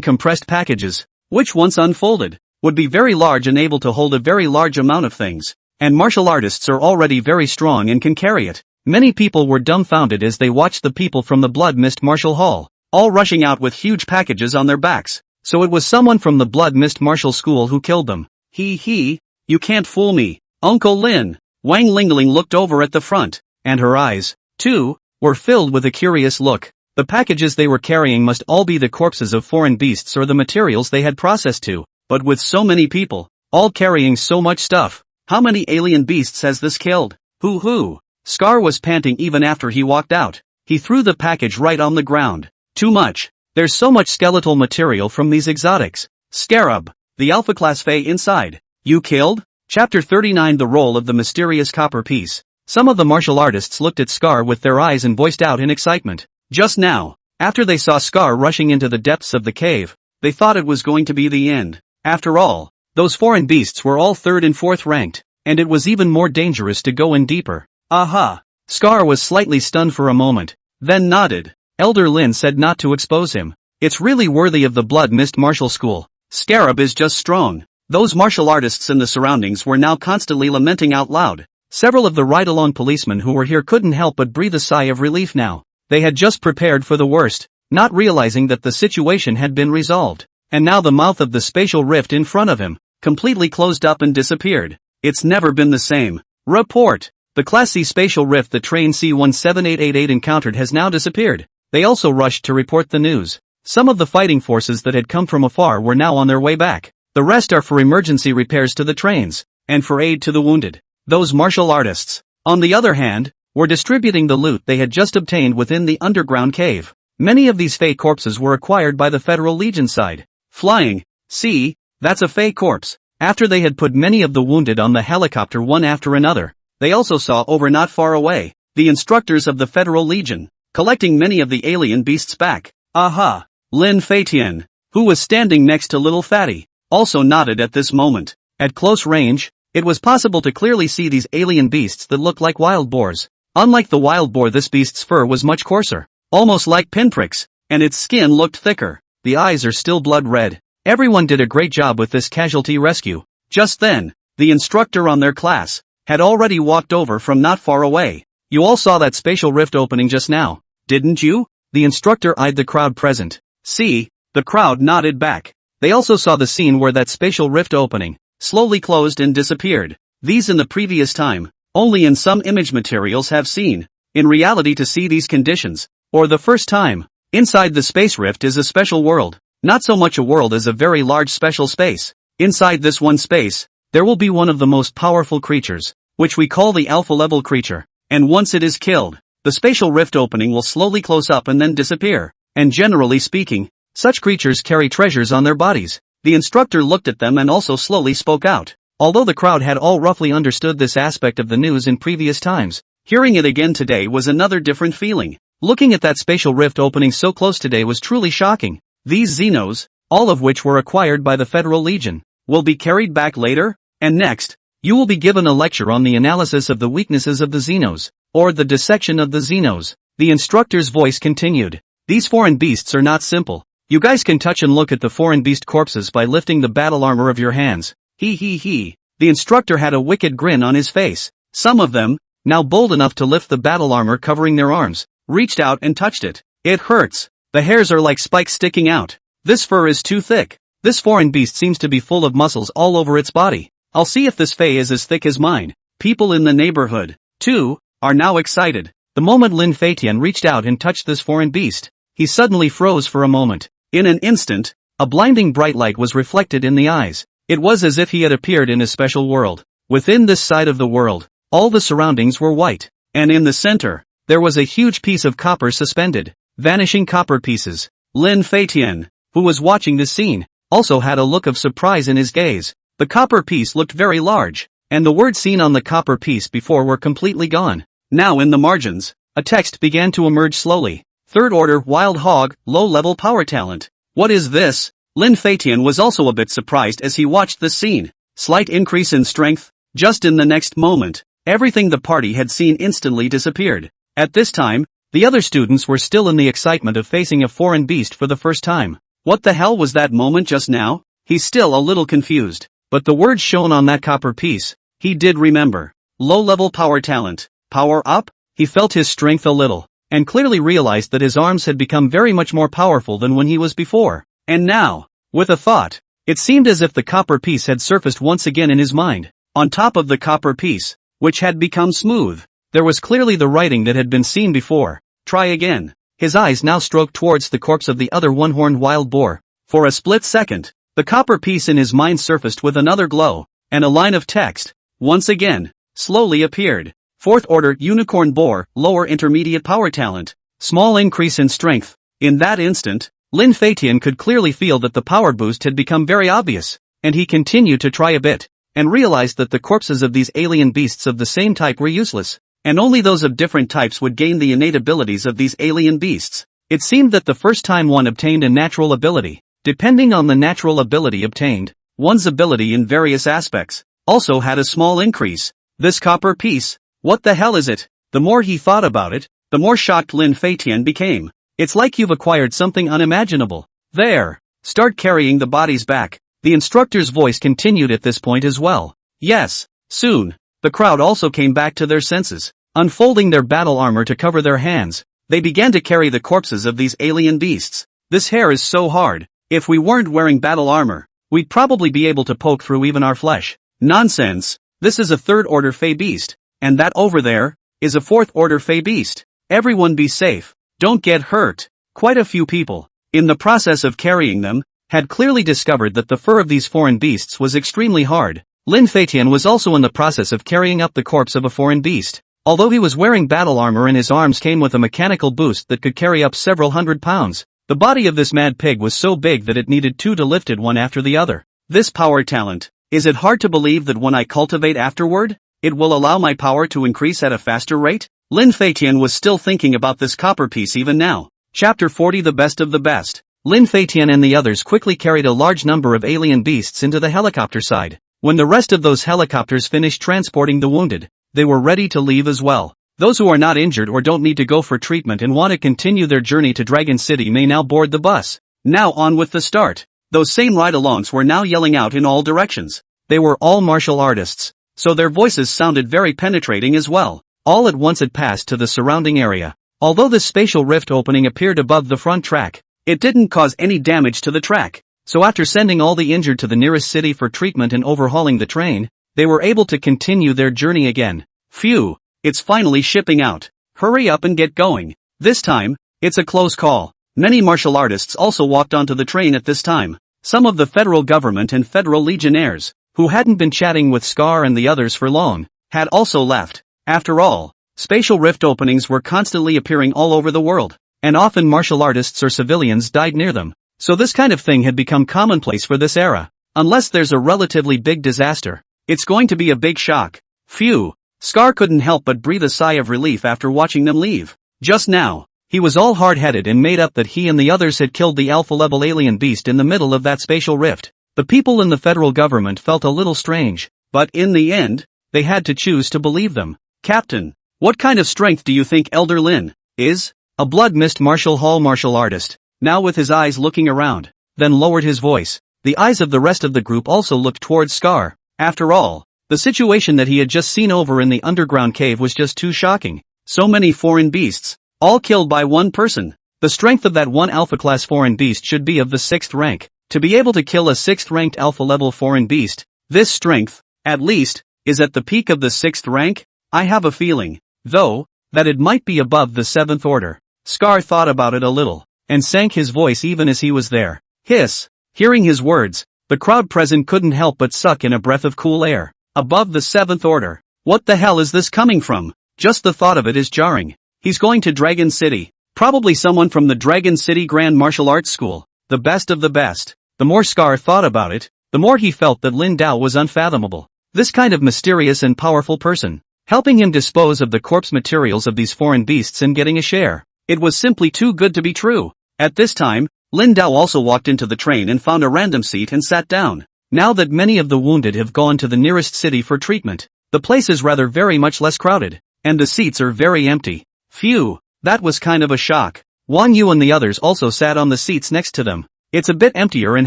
compressed packages, which once unfolded, would be very large and able to hold a very large amount of things. And martial artists are already very strong and can carry it. Many people were dumbfounded as they watched the people from the Blood Mist Martial Hall, all rushing out with huge packages on their backs. So it was someone from the Blood Mist Martial School who killed them. You can't fool me, Uncle Lin. Wang Lingling looked over at the front, and her eyes, too, were filled with a curious look. The packages they were carrying must all be the corpses of foreign beasts or the materials they had processed too. But with so many people, all carrying so much stuff, how many alien beasts has this killed? Hoo. Scar was panting even after he walked out. He threw the package right on the ground. Too much. There's so much skeletal material from these exotics. Scarab, the Alpha Class Fae inside. You killed? Chapter 39 The Role of the Mysterious Copper Piece. Some of the martial artists looked at Scar with their eyes and voiced out in excitement. Just now, after they saw Scar rushing into the depths of the cave, they thought it was going to be the end. After all, those foreign beasts were all 3rd and 4th ranked, and it was even more dangerous to go in deeper. Aha! Scar was slightly stunned for a moment, then nodded. Elder Lin said not to expose him. It's really worthy of the Blood Mist Martial School. Scarab is just strong. Those martial artists in the surroundings were now constantly lamenting out loud. Several of the ride-along policemen who were here couldn't help but breathe a sigh of relief now. They had just prepared for the worst, not realizing that the situation had been resolved. And now the mouth of the spatial rift in front of him, completely closed up and disappeared. It's never been the same. Report! The Class C spatial rift the train C-17888 encountered has now disappeared. They also rushed to report the news. Some of the fighting forces that had come from afar were now on their way back. The rest are for emergency repairs to the trains, and for aid to the wounded. Those martial artists, on the other hand, were distributing the loot they had just obtained within the underground cave. Many of these Fey corpses were acquired by the Federal Legion side. Flying, see, that's a Fey corpse. After they had put many of the wounded on the helicopter one after another, they also saw over not far away, the instructors of the Federal Legion, collecting many of the alien beasts back. Aha! Lin Feitian, who was standing next to Little Fatty, also nodded at this moment. At close range, it was possible to clearly see these alien beasts that looked like wild boars. Unlike the wild boar, this beast's fur was much coarser, almost like pinpricks, and its skin looked thicker. The eyes are still blood red. Everyone did a great job with this casualty rescue. Just then, the instructor on their class had already walked over from not far away. You all saw that spatial rift opening just now, didn't you? The instructor eyed the crowd present. See, the crowd nodded back. They also saw the scene where that spatial rift opening slowly closed and disappeared. These in the previous time, only in some image materials have seen. In reality, to see these conditions, or the first time, inside the space rift is a special world. Not so much a world as a very large special space. Inside this one space, there will be one of the most powerful creatures, which we call the alpha level creature. And once it is killed, the spatial rift opening will slowly close up and then disappear. And generally speaking, such creatures carry treasures on their bodies. The instructor looked at them and also slowly spoke out. Although the crowd had all roughly understood this aspect of the news in previous times, hearing it again today was another different feeling. Looking at that spatial rift opening so close today was truly shocking. These Xenos, all of which were acquired by the Federal Legion, will be carried back later, and next, you will be given a lecture on the analysis of the weaknesses of the Xenos, or the dissection of the Xenos. The instructor's voice continued. These foreign beasts are not simple. You guys can touch and look at the foreign beast corpses by lifting the battle armor of your hands. He. The instructor had a wicked grin on his face. Some of them, now bold enough to lift the battle armor covering their arms, reached out and touched it. It hurts. The hairs are like spikes sticking out. This fur is too thick. This foreign beast seems to be full of muscles all over its body. I'll see if this Fae is as thick as mine. People in the neighborhood, too, are now excited. The moment Lin Feitian reached out and touched this foreign beast, he suddenly froze for a moment. In an instant, a blinding bright light was reflected in the eyes. It was as if he had appeared in a special world. Within this side of the world, all the surroundings were white, and in the center, there was a huge piece of copper suspended. Vanishing copper pieces. Lin Feitian, who was watching this scene, also had a look of surprise in his gaze. The copper piece looked very large, and the words seen on the copper piece before were completely gone. Now in the margins, A text began to emerge slowly. Third order wild hog, low-level power talent. What is this? Lin Feitian was also a bit surprised as he watched this scene. Slight increase in strength. Just in the next moment, everything the party had seen instantly disappeared. At this time, the other students were still in the excitement of facing a foreign beast for the first time. What the hell was that moment just now? He's still a little confused. But the words shown on that copper piece, he did remember. Low-level power talent. Power up? He felt his strength a little, and clearly realized that his arms had become very much more powerful than when he was before. And now, with a thought, it seemed as if the copper piece had surfaced once again in his mind. On top of the copper piece, which had become smooth, there was clearly the writing that had been seen before. Try again. His eyes now stroked towards the corpse of the other one-horned wild boar. For a split second, the copper piece in his mind surfaced with another glow, and a line of text, once again, slowly appeared. Fourth order unicorn boar, lower intermediate power talent. Small increase in strength. In that instant, Lin Feitian could clearly feel that the power boost had become very obvious, and he continued to try a bit, and realized that the corpses of these alien beasts of the same type were useless, and only those of different types would gain the innate abilities of these alien beasts. It seemed that the first time one obtained a natural ability, depending on the natural ability obtained, one's ability in various aspects also had a small increase. This copper piece, what the hell is it? The more he thought about it, the more shocked Lin Feitian became. It's like you've acquired something unimaginable. There. Start carrying the bodies back. The instructor's voice continued at this point as well. Yes, soon. The crowd also came back to their senses. Unfolding their battle armor to cover their hands, they began to carry the corpses of these alien beasts. This hair is so hard. If we weren't wearing battle armor, we'd probably be able to poke through even our flesh. Nonsense. This is a third-order Fey beast. And that over there is a fourth-order Fey beast. Everyone be safe. Don't get hurt. Quite a few people, in the process of carrying them, had clearly discovered that the fur of these foreign beasts was extremely hard. Lin Feitian was also in the process of carrying up the corpse of a foreign beast. Although he was wearing battle armor and his arms came with a mechanical boost that could carry up several hundred pounds, the body of this mad pig was so big that it needed two to lift it one after the other. This power talent, is it hard to believe that when I cultivate afterward, it will allow my power to increase at a faster rate? Lin Feitian was still thinking about this copper piece even now. Chapter 40 The Best of the Best. Lin Feitian and the others quickly carried a large number of alien beasts into the helicopter side. When the rest of those helicopters finished transporting the wounded, they were ready to leave as well. Those who are not injured or don't need to go for treatment and want to continue their journey to Dragon City may now board the bus. Now on with the start. Those same ride-alongs were now yelling out in all directions. They were all martial artists, so their voices sounded very penetrating as well. All at once it passed to the surrounding area. Although the spatial rift opening appeared above the front track, it didn't cause any damage to the track. So after sending all the injured to the nearest city for treatment and overhauling the train, they were able to continue their journey again. Phew, it's finally shipping out. Hurry up and get going. This time, it's a close call. Many martial artists also walked onto the train at this time. Some of the federal government and federal legionnaires, who hadn't been chatting with Scar and the others for long, had also left. After all, spatial rift openings were constantly appearing all over the world, and often martial artists or civilians died near them. So this kind of thing had become commonplace for this era. Unless there's a relatively big disaster, it's going to be a big shock. Phew. Scar couldn't help but breathe a sigh of relief after watching them leave. Just now, he was all hard-headed and made up that he and the others had killed the alpha-level alien beast in the middle of that spatial rift. The people in the federal government felt a little strange, but in the end, they had to choose to believe them. Captain, what kind of strength do you think Elder Lin is? A blood-mist martial hall martial artist, now with his eyes looking around, then lowered his voice. The eyes of the rest of the group also looked towards Scar. After all, the situation that he had just seen over in the underground cave was just too shocking. So many foreign beasts, all killed by one person. The strength of that one alpha-class foreign beast should be of the 6th rank. To be able to kill a 6th-ranked alpha-level foreign beast, this strength, at least, is at the peak of the 6th rank? I have a feeling, though, that it might be above the 7th order. Scar thought about it a little, and sank his voice even as he was there. Hiss! Hearing his words, the crowd present couldn't help but suck in a breath of cool air. Above the 7th order. What the hell is this coming from? Just the thought of it is jarring. He's going to Dragon City. Probably someone from the Dragon City Grand Martial Arts School. The best of the best. The more Scar thought about it, the more he felt that Lin Dao was unfathomable. This kind of mysterious and powerful person helping him dispose of the corpse materials of these foreign beasts and getting a share. It was simply too good to be true. At this time, Lin Dao also walked into the train and found a random seat and sat down. Now that many of the wounded have gone to the nearest city for treatment, the place is rather very much less crowded, and the seats are very empty. Phew, that was kind of a shock. Wang Yu and the others also sat on the seats next to them. It's a bit emptier and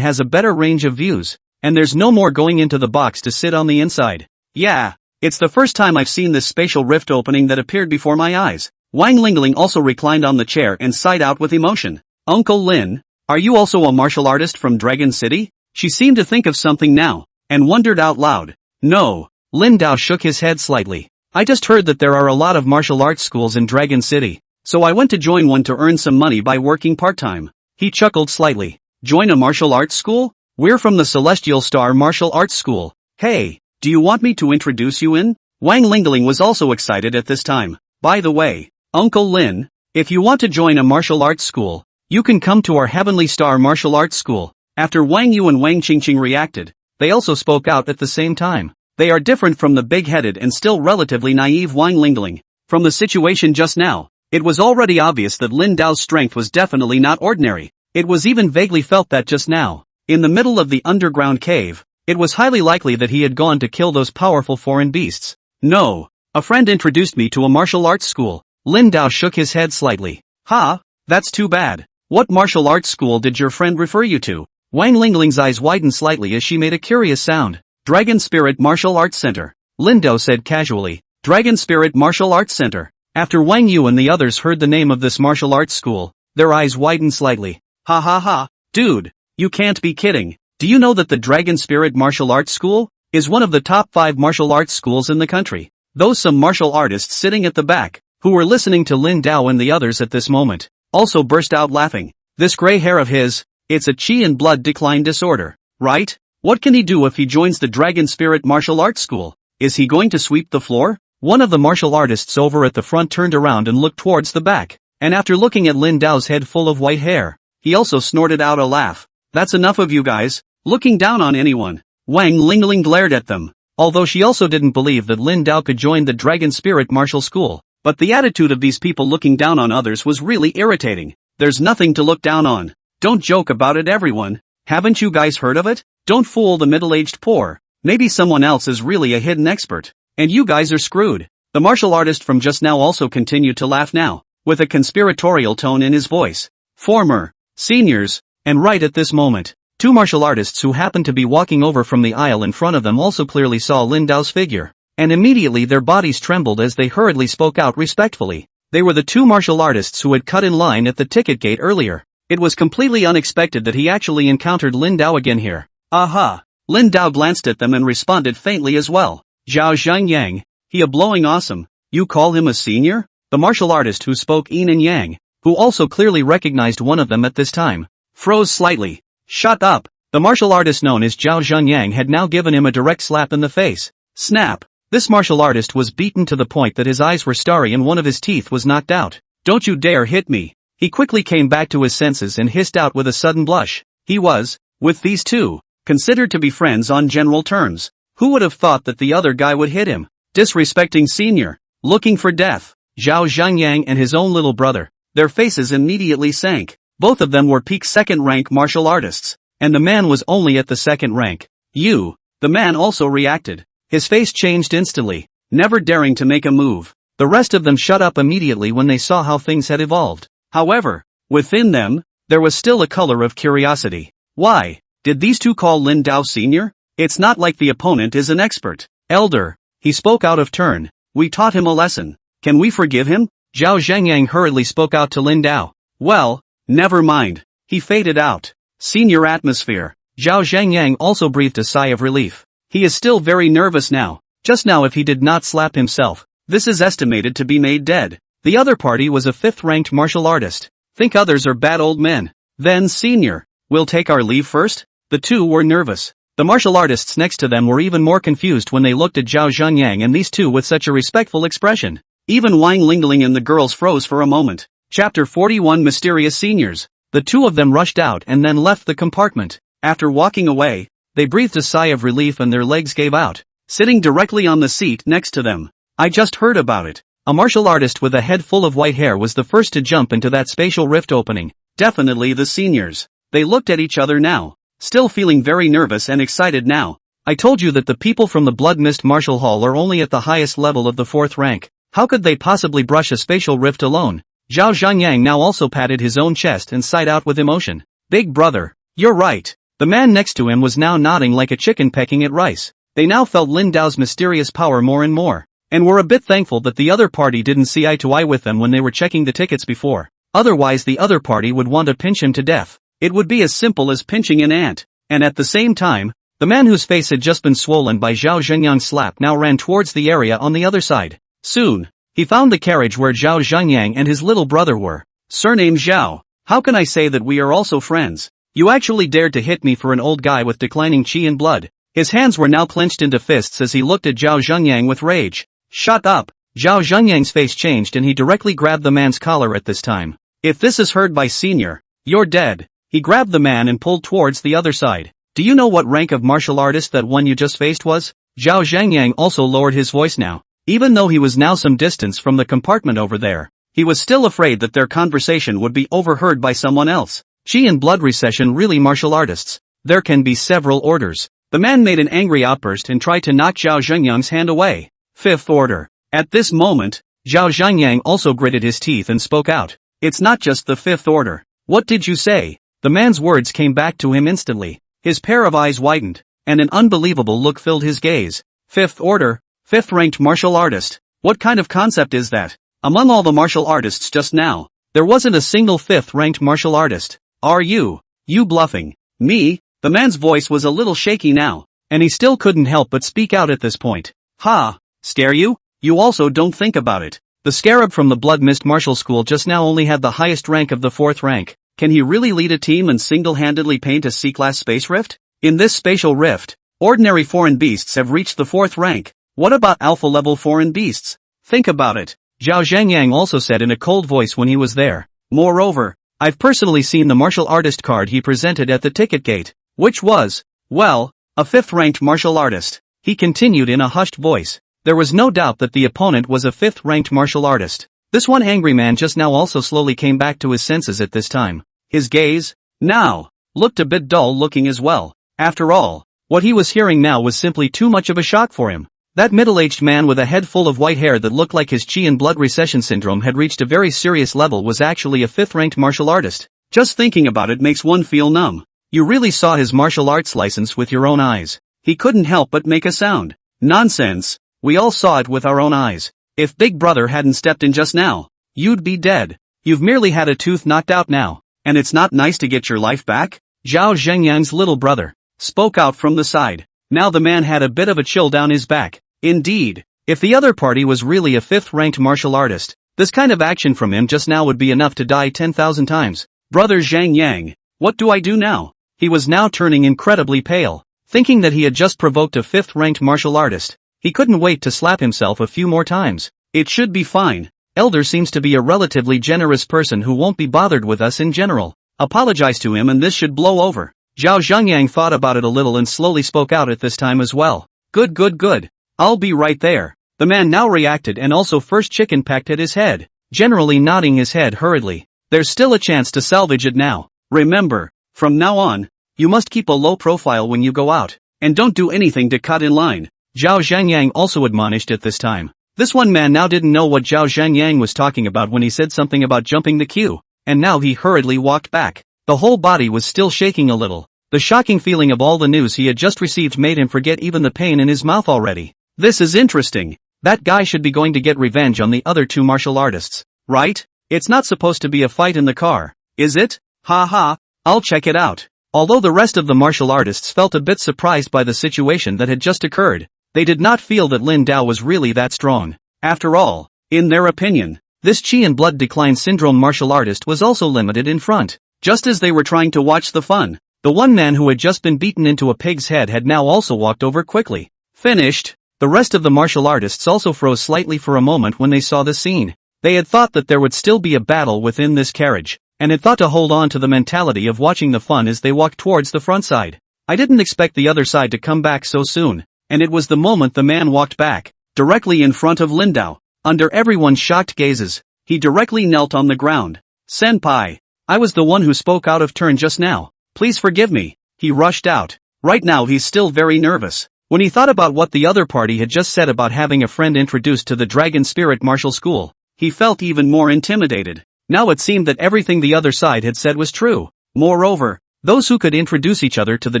has a better range of views, and there's no more going into the box to sit on the inside. Yeah, it's the first time I've seen this spatial rift opening that appeared before my eyes. Wang Lingling also reclined on the chair and sighed out with emotion. Uncle Lin, are you also a martial artist from Dragon City? She seemed to think of something now, and wondered out loud. No, Lin Dao shook his head slightly. I just heard that there are a lot of martial arts schools in Dragon City, so I went to join one to earn some money by working part-time. He chuckled slightly. Join a martial arts school? We're from the Celestial Star Martial Arts School. Hey, do you want me to introduce you in? Wang Lingling was also excited at this time. By the way, Uncle Lin, if you want to join a martial arts school, you can come to our Heavenly Star Martial Arts School. After Wang Yu and Wang Qingqing reacted, they also spoke out at the same time. They are different from the big-headed and still relatively naive Wang Lingling. From the situation just now, it was already obvious that Lin Dao's strength was definitely not ordinary. It was even vaguely felt that just now, in the middle of the underground cave, it was highly likely that he had gone to kill those powerful foreign beasts. No, a friend introduced me to a martial arts school. Lin Dao shook his head slightly. Ha, that's too bad. What martial arts school did your friend refer you to? Wang Lingling's eyes widened slightly as she made a curious sound. Dragon Spirit Martial Arts Center. Lin Dao said casually. Dragon Spirit Martial Arts Center. After Wang Yu and the others heard the name of this martial arts school, their eyes widened slightly. Ha ha ha, dude, you can't be kidding. Do you know that the Dragon Spirit Martial Arts School is one of the top 5 martial arts schools in the country? Those some martial artists sitting at the back, who were listening to Lin Dao and the others at this moment, also burst out laughing. This gray hair of his, it's a chi and blood decline disorder, right? What can he do if he joins the Dragon Spirit Martial Arts School? Is he going to sweep the floor? One of the martial artists over at the front turned around and looked towards the back, and after looking at Lin Dao's head full of white hair, he also snorted out a laugh. That's enough of you guys, looking down on anyone. Wang Lingling glared at them, although she also didn't believe that Lin Dao could join the Dragon Spirit Martial School. But the attitude of these people looking down on others was really irritating. There's nothing to look down on. Don't joke about it, everyone. Haven't you guys heard of it? Don't fool the middle-aged poor. Maybe someone else is really a hidden expert, and you guys are screwed. The martial artist from just now also continued to laugh now, with a conspiratorial tone in his voice. Former seniors, and right at this moment, 2 martial artists who happened to be walking over from the aisle in front of them also clearly saw Lin Dao's figure, and immediately their bodies trembled as they hurriedly spoke out respectfully. They were the 2 martial artists who had cut in line at the ticket gate earlier. It was completely unexpected that he actually encountered Lin Dao again here. Aha! Lin Dao glanced at them and responded faintly as well. Zhao Zhangyang, he a blowing awesome. You call him a senior? The martial artist who spoke yin and yang, who also clearly recognized one of them at this time, froze slightly. Shut up! The martial artist known as Zhao Zhangyang had now given him a direct slap in the face. Snap! This martial artist was beaten to the point that his eyes were starry and one of his teeth was knocked out. Don't you dare hit me! He quickly came back to his senses and hissed out with a sudden blush. He was, with these 2, considered to be friends on general terms. Who would have thought that the other guy would hit him? Disrespecting senior, looking for death. Zhao Zhangyang and his own little brother, their faces immediately sank. Both of them were peak second-rank martial artists, and the man was only at the second rank. You, the man also reacted. His face changed instantly, never daring to make a move. The rest of them shut up immediately when they saw how things had evolved. However, within them, there was still a color of curiosity. Why did these 2 call Lin Dao senior? It's not like the opponent is an expert. Elder, he spoke out of turn. We taught him a lesson. Can we forgive him? Zhao Zhangyang hurriedly spoke out to Lin Dao. Well, never mind. He faded out. Senior atmosphere. Zhao Zhangyang also breathed a sigh of relief. He is still very nervous now. Just now if he did not slap himself, this is estimated to be made dead. The other party was a 5th-ranked martial artist. Think others are bad old men. Then senior, we'll take our leave first? The 2 were nervous. The martial artists next to them were even more confused when they looked at Zhao Zhangyang and these 2 with such a respectful expression. Even Wang Lingling and the girls froze for a moment. Chapter 41 Mysterious Seniors. The 2 of them rushed out and then left the compartment. After walking away, they breathed a sigh of relief and their legs gave out. Sitting directly on the seat next to them, I just heard about it. A martial artist with a head full of white hair was the first to jump into that spatial rift opening. Definitely the seniors. They looked at each other now, still feeling very nervous and excited now. I told you that the people from the Blood Mist Martial Hall are only at the highest level of the 4th rank. How could they possibly brush a spatial rift alone? Zhao Zhangyang now also patted his own chest and sighed out with emotion. Big brother, you're right. The man next to him was now nodding like a chicken pecking at rice. They now felt Lin Dao's mysterious power more and more, and were a bit thankful that the other party didn't see eye to eye with them when they were checking the tickets before. Otherwise the other party would want to pinch him to death. It would be as simple as pinching an ant. And at the same time, the man whose face had just been swollen by Zhao Zhenyang's slap now ran towards the area on the other side. Soon, he found the carriage where Zhao Zhenyang and his little brother were. Surname Zhao. How can I say that we are also friends? You actually dared to hit me for an old guy with declining qi and blood. His hands were now clenched into fists as he looked at Zhao Zhenyang with rage. Shut up! Zhao Zhenyang's face changed and he directly grabbed the man's collar at this time. If this is heard by senior, you're dead. He grabbed the man and pulled towards the other side. Do you know what rank of martial artist that one you just faced was? Zhao Zhenyang also lowered his voice now. Even though he was now some distance from the compartment over there, he was still afraid that their conversation would be overheard by someone else. Qi and blood recession really martial artists. There can be several orders. The man made an angry outburst and tried to knock Zhao Zhenyang's hand away. 5th order. At this moment, Zhao Zhenyang also gritted his teeth and spoke out. It's not just the 5th order. What did you say? The man's words came back to him instantly. His pair of eyes widened, and an unbelievable look filled his gaze. 5th order, 5th ranked martial artist. What kind of concept is that? Among all the martial artists just now, there wasn't a single 5th ranked martial artist. Are you bluffing? Me? The man's voice was a little shaky now, and he still couldn't help but speak out at this point. Ha! Scare you? You also don't think about it. The scarab from the Blood Mist Martial School just now only had the highest rank of the 4th rank. Can he really lead a team and single-handedly paint a C-class space rift? In this spatial rift, ordinary foreign beasts have reached the 4th rank. What about alpha-level foreign beasts? Think about it. Zhao Zhenyang also said in a cold voice when he was there. Moreover, I've personally seen the martial artist card he presented at the ticket gate, which was, well, a 5th-ranked martial artist. He continued in a hushed voice. There was no doubt that the opponent was a 5th-ranked martial artist. This one angry man just now also slowly came back to his senses at this time. His gaze, now, looked a bit dull-looking as well. After all, what he was hearing now was simply too much of a shock for him. That middle-aged man with a head full of white hair that looked like his qi and blood recession syndrome had reached a very serious level was actually a 5th-ranked martial artist. Just thinking about it makes one feel numb. You really saw his martial arts license with your own eyes. He couldn't help but make a sound. Nonsense. We all saw it with our own eyes. If Big Brother hadn't stepped in just now, you'd be dead. You've merely had a tooth knocked out now, and it's not nice to get your life back? Zhao Zhenyang's little brother spoke out from the side. Now the man had a bit of a chill down his back. Indeed, if the other party was really a 5th-ranked martial artist, this kind of action from him just now would be enough to die 10,000 times. Brother Zhangyang, what do I do now? He was now turning incredibly pale, thinking that he had just provoked a 5th-ranked martial artist. He couldn't wait to slap himself a few more times. It should be fine. Elder seems to be a relatively generous person who won't be bothered with us in general. Apologize to him and this should blow over. Zhao Zhangyang thought about it a little and slowly spoke out at this time as well. Good. I'll be right there. The man now reacted and also first chicken pecked at his head, generally nodding his head hurriedly. There's still a chance to salvage it now. Remember, from now on, you must keep a low profile when you go out, and don't do anything to cut in line. Zhao Zhangyang also admonished at this time. This one man now didn't know what Zhao Zhangyang was talking about when he said something about jumping the queue, and now he hurriedly walked back. The whole body was still shaking a little. The shocking feeling of all the news he had just received made him forget even the pain in his mouth already. This is interesting. That guy should be going to get revenge on the other two martial artists, right? It's not supposed to be a fight in the car, is it? Ha, I'll check it out. Although the rest of the martial artists felt a bit surprised by the situation that had just occurred, they did not feel that Lin Dao was really that strong. After all, in their opinion, this Qi and blood decline syndrome martial artist was also limited in front. Just as they were trying to watch the fun, the one man who had just been beaten into a pig's head had now also walked over quickly. Finished. The rest of the martial artists also froze slightly for a moment when they saw the scene. They had thought that there would still be a battle within this carriage, and had thought to hold on to the mentality of watching the fun as they walked towards the front side. I didn't expect the other side to come back so soon, and it was the moment the man walked back, directly in front of Lindao. Under everyone's shocked gazes, he directly knelt on the ground. "Senpai, I was the one who spoke out of turn just now. Please forgive me," he rushed out. Right now he's still very nervous. When he thought about what the other party had just said about having a friend introduced to the Dragon Spirit Martial School, he felt even more intimidated. Now it seemed that everything the other side had said was true. Moreover, those who could introduce each other to the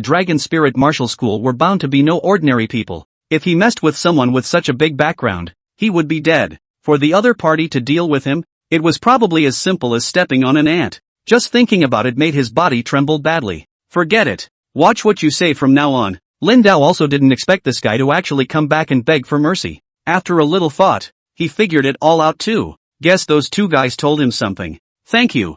Dragon Spirit Martial School were bound to be no ordinary people. If he messed with someone with such a big background, he would be dead. For the other party to deal with him, it was probably as simple as stepping on an ant. Just thinking about it made his body tremble badly. Forget it. Watch what you say from now on. Lindao also didn't expect this guy to actually come back and beg for mercy. After a little thought, he figured it all out too. Guess those two guys told him something. Thank you,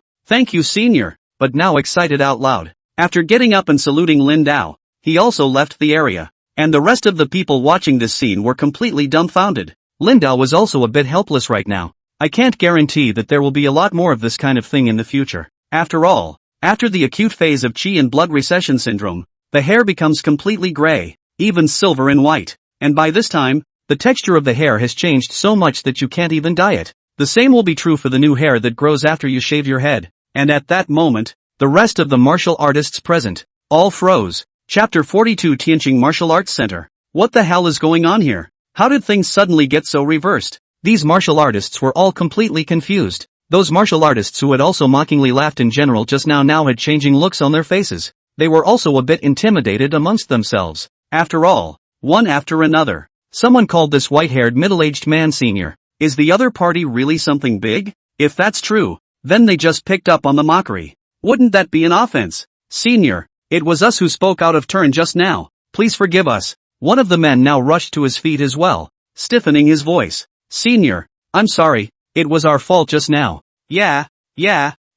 senior, but now excited out loud. After getting up and saluting Lindao, he also left the area. And the rest of the people watching this scene were completely dumbfounded. Lindao was also a bit helpless right now. I can't guarantee that there will be a lot more of this kind of thing in the future. After all, after the acute phase of Qi and blood recession syndrome, the hair becomes completely gray, even silver and white, and by this time, the texture of the hair has changed so much that you can't even dye it. The same will be true for the new hair that grows after you shave your head. And at that moment, the rest of the martial artists present all froze. Chapter 42 Tianqing Martial Arts Center. What the hell is going on here? How did things suddenly get so reversed? These martial artists were all completely confused. Those martial artists who had also mockingly laughed in general just now had changing looks on their faces. They were also a bit intimidated amongst themselves. After all, one after another, someone called this white-haired middle-aged man senior. Is the other party really something big? If that's true, then they just picked up on the mockery. Wouldn't that be an offense? Senior, it was us who spoke out of turn just now. Please forgive us. One of the men now rushed to his feet as well, stiffening his voice. Senior, I'm sorry, it was our fault just now. Yeah,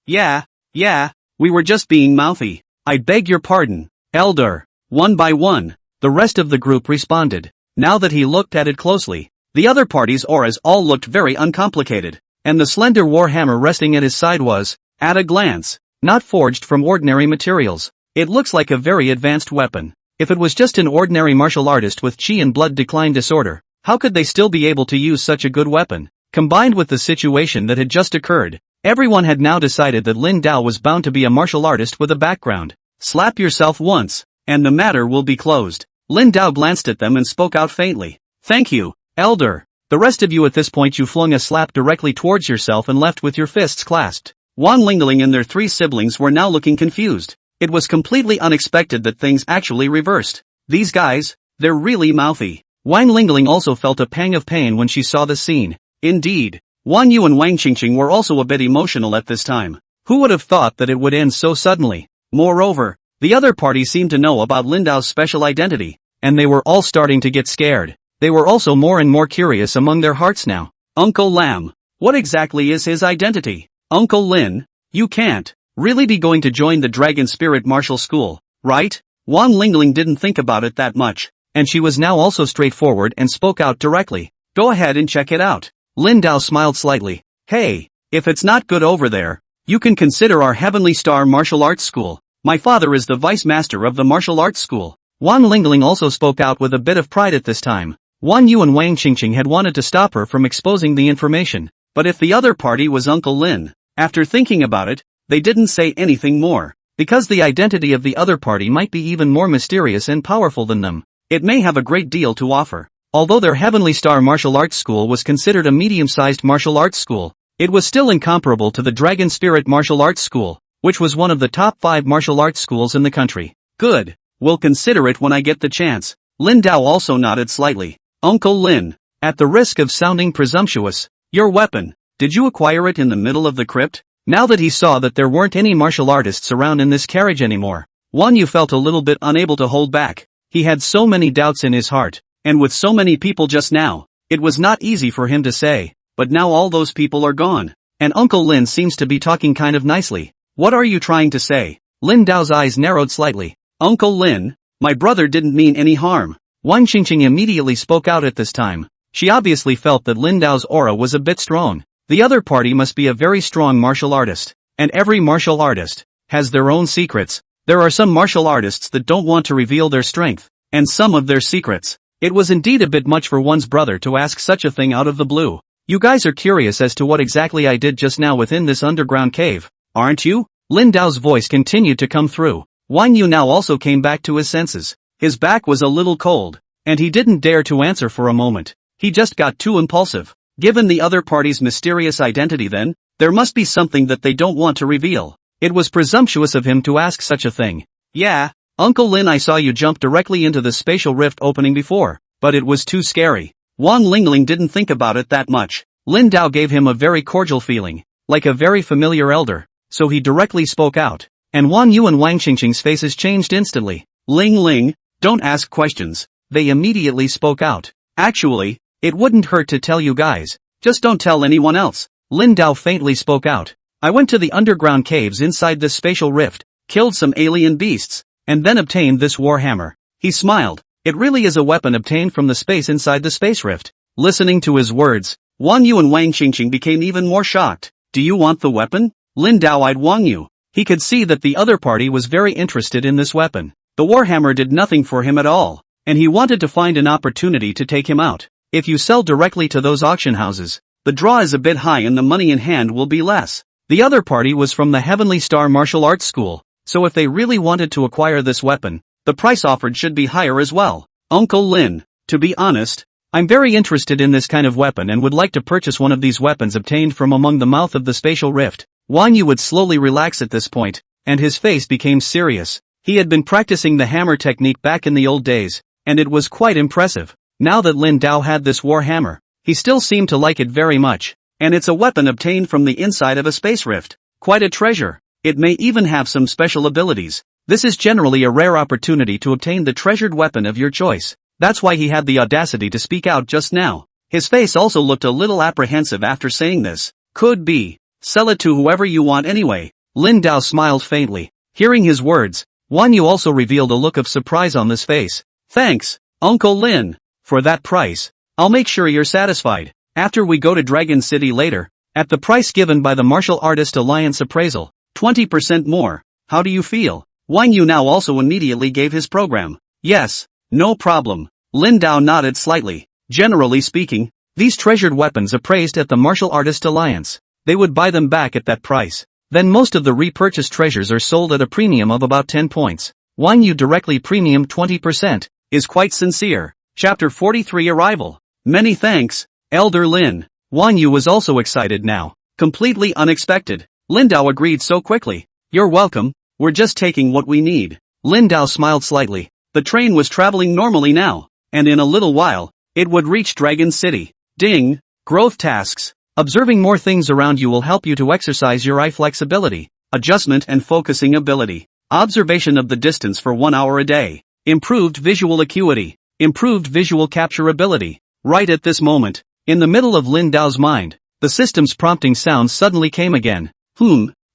we were just being mouthy. I beg your pardon, Elder. One by one, the rest of the group responded. Now that he looked at it closely, the other party's auras all looked very uncomplicated, and the slender warhammer resting at his side was, at a glance, not forged from ordinary materials. It looks like a very advanced weapon. If it was just an ordinary martial artist with Qi and blood decline disorder, how could they still be able to use such a good weapon? Combined with the situation that had just occurred, everyone had now decided that Lindao was bound to be a martial artist with a background. Slap yourself once, and the matter will be closed. Lindao glanced at them and spoke out faintly. Thank you, Elder. The rest of you at this point you flung a slap directly towards yourself and left with your fists clasped. Wan Lingling and their three siblings were now looking confused. It was completely unexpected that things actually reversed. These guys, they're really mouthy. Wang Lingling also felt a pang of pain when she saw the scene. Indeed, Wan Yu and Wang Qingqing were also a bit emotional at this time. Who would have thought that it would end so suddenly? Moreover, the other party seemed to know about Lindao's special identity, and they were all starting to get scared. They were also more and more curious among their hearts now. Uncle Lam, what exactly is his identity? Uncle Lin, you can't really be going to join the Dragon Spirit Martial School, right? Wan Lingling didn't think about it that much, and she was now also straightforward and spoke out directly. Go ahead and check it out. Lindao smiled slightly. Hey, if it's not good over there, you can consider our Heavenly Star Martial Arts School. My father is the vice master of the martial arts school. Wan Lingling also spoke out with a bit of pride at this time. Wan Yu and Wang Qingqing had wanted to stop her from exposing the information, but if the other party was Uncle Lin, after thinking about it, they didn't say anything more, because the identity of the other party might be even more mysterious and powerful than them. It may have a great deal to offer. Although their Heavenly Star Martial Arts School was considered a medium-sized martial arts school, it was still incomparable to the Dragon Spirit Martial Arts School, which was one of the top 5 martial arts schools in the country. Good, we'll consider it when I get the chance. Lindao also nodded slightly. Uncle Lin, at the risk of sounding presumptuous, your weapon, did you acquire it in the middle of the crypt? Now that he saw that there weren't any martial artists around in this carriage anymore, Wan Yu felt a little bit unable to hold back. He had so many doubts in his heart, and with so many people just now, it was not easy for him to say, but now all those people are gone, and Uncle Lin seems to be talking kind of nicely. What are you trying to say? Lindao's eyes narrowed slightly. Uncle Lin, my brother didn't mean any harm. Wang Qingqing immediately spoke out at this time. She obviously felt that Lindao's aura was a bit strong. The other party must be a very strong martial artist, and every martial artist has their own secrets. There are some martial artists that don't want to reveal their strength, and some of their secrets. It was indeed a bit much for one's brother to ask such a thing out of the blue. You guys are curious as to what exactly I did just now within this underground cave, aren't you? Lin Dao's voice continued to come through. Wang Yu now also came back to his senses. His back was a little cold, and he didn't dare to answer for a moment. He just got too impulsive. Given the other party's mysterious identity then, there must be something that they don't want to reveal. It was presumptuous of him to ask such a thing. Yeah, Uncle Lin, I saw you jump directly into the spatial rift opening before, but it was too scary. Wang Lingling didn't think about it that much. Lin Dao gave him a very cordial feeling, like a very familiar elder, so he directly spoke out. And Wang Yu and Wang Qingqing's faces changed instantly. Ling Ling, don't ask questions. They immediately spoke out. Actually, it wouldn't hurt to tell you guys. Just don't tell anyone else. Lin Dao faintly spoke out. I went to the underground caves inside this spatial rift, killed some alien beasts, and then obtained this warhammer. He smiled. It really is a weapon obtained from the space inside the space rift. Listening to his words, Wang Yu and Wang Qingqing became even more shocked. Do you want the weapon? Lin Dao eyed Wang Yu. He could see that the other party was very interested in this weapon. The warhammer did nothing for him at all, and he wanted to find an opportunity to take him out. If you sell directly to those auction houses, the draw is a bit high and the money in hand will be less. The other party was from the Heavenly Star Martial Arts School, so if they really wanted to acquire this weapon, the price offered should be higher as well. Uncle Lin, to be honest, I'm very interested in this kind of weapon and would like to purchase one of these weapons obtained from among the mouth of the spatial rift. Wang Yu would slowly relax at this point, and his face became serious. He had been practicing the hammer technique back in the old days, and it was quite impressive. Now that Lin Dao had this war hammer, he still seemed to like it very much, and it's a weapon obtained from the inside of a space rift. Quite a treasure. It may even have some special abilities. This is generally a rare opportunity to obtain the treasured weapon of your choice. That's why he had the audacity to speak out just now. His face also looked a little apprehensive after saying this. Could be. Sell it to whoever you want anyway. Lin Dao smiled faintly. Hearing his words, Wang Yu also revealed a look of surprise on his face. Thanks, Uncle Lin. For that price, I'll make sure you're satisfied. After we go to Dragon City later, at the price given by the Martial Artist Alliance appraisal, 20% more. How do you feel? Wang Yu now also immediately gave his program. Yes, no problem. Lin Dao nodded slightly. Generally speaking, these treasured weapons appraised at the Martial Artist Alliance, they would buy them back at that price. Then most of the repurchased treasures are sold at a premium of about 10 points. Wang Yu directly premium 20%, is quite sincere. Chapter 43 Arrival. Many thanks, Elder Lin. Wang Yu was also excited now. Completely unexpected. Lin Dao agreed so quickly. You're welcome, we're just taking what we need. Lin Dao smiled slightly. The train was traveling normally now, and in a little while, it would reach Dragon City. Ding. Growth tasks. Observing more things around you will help you to exercise your eye flexibility, adjustment and focusing ability. Observation of the distance for 1 hour a day. Improved visual acuity. Improved visual capture ability. Right at this moment, in the middle of Lin Dao's mind, the system's prompting sound suddenly came again.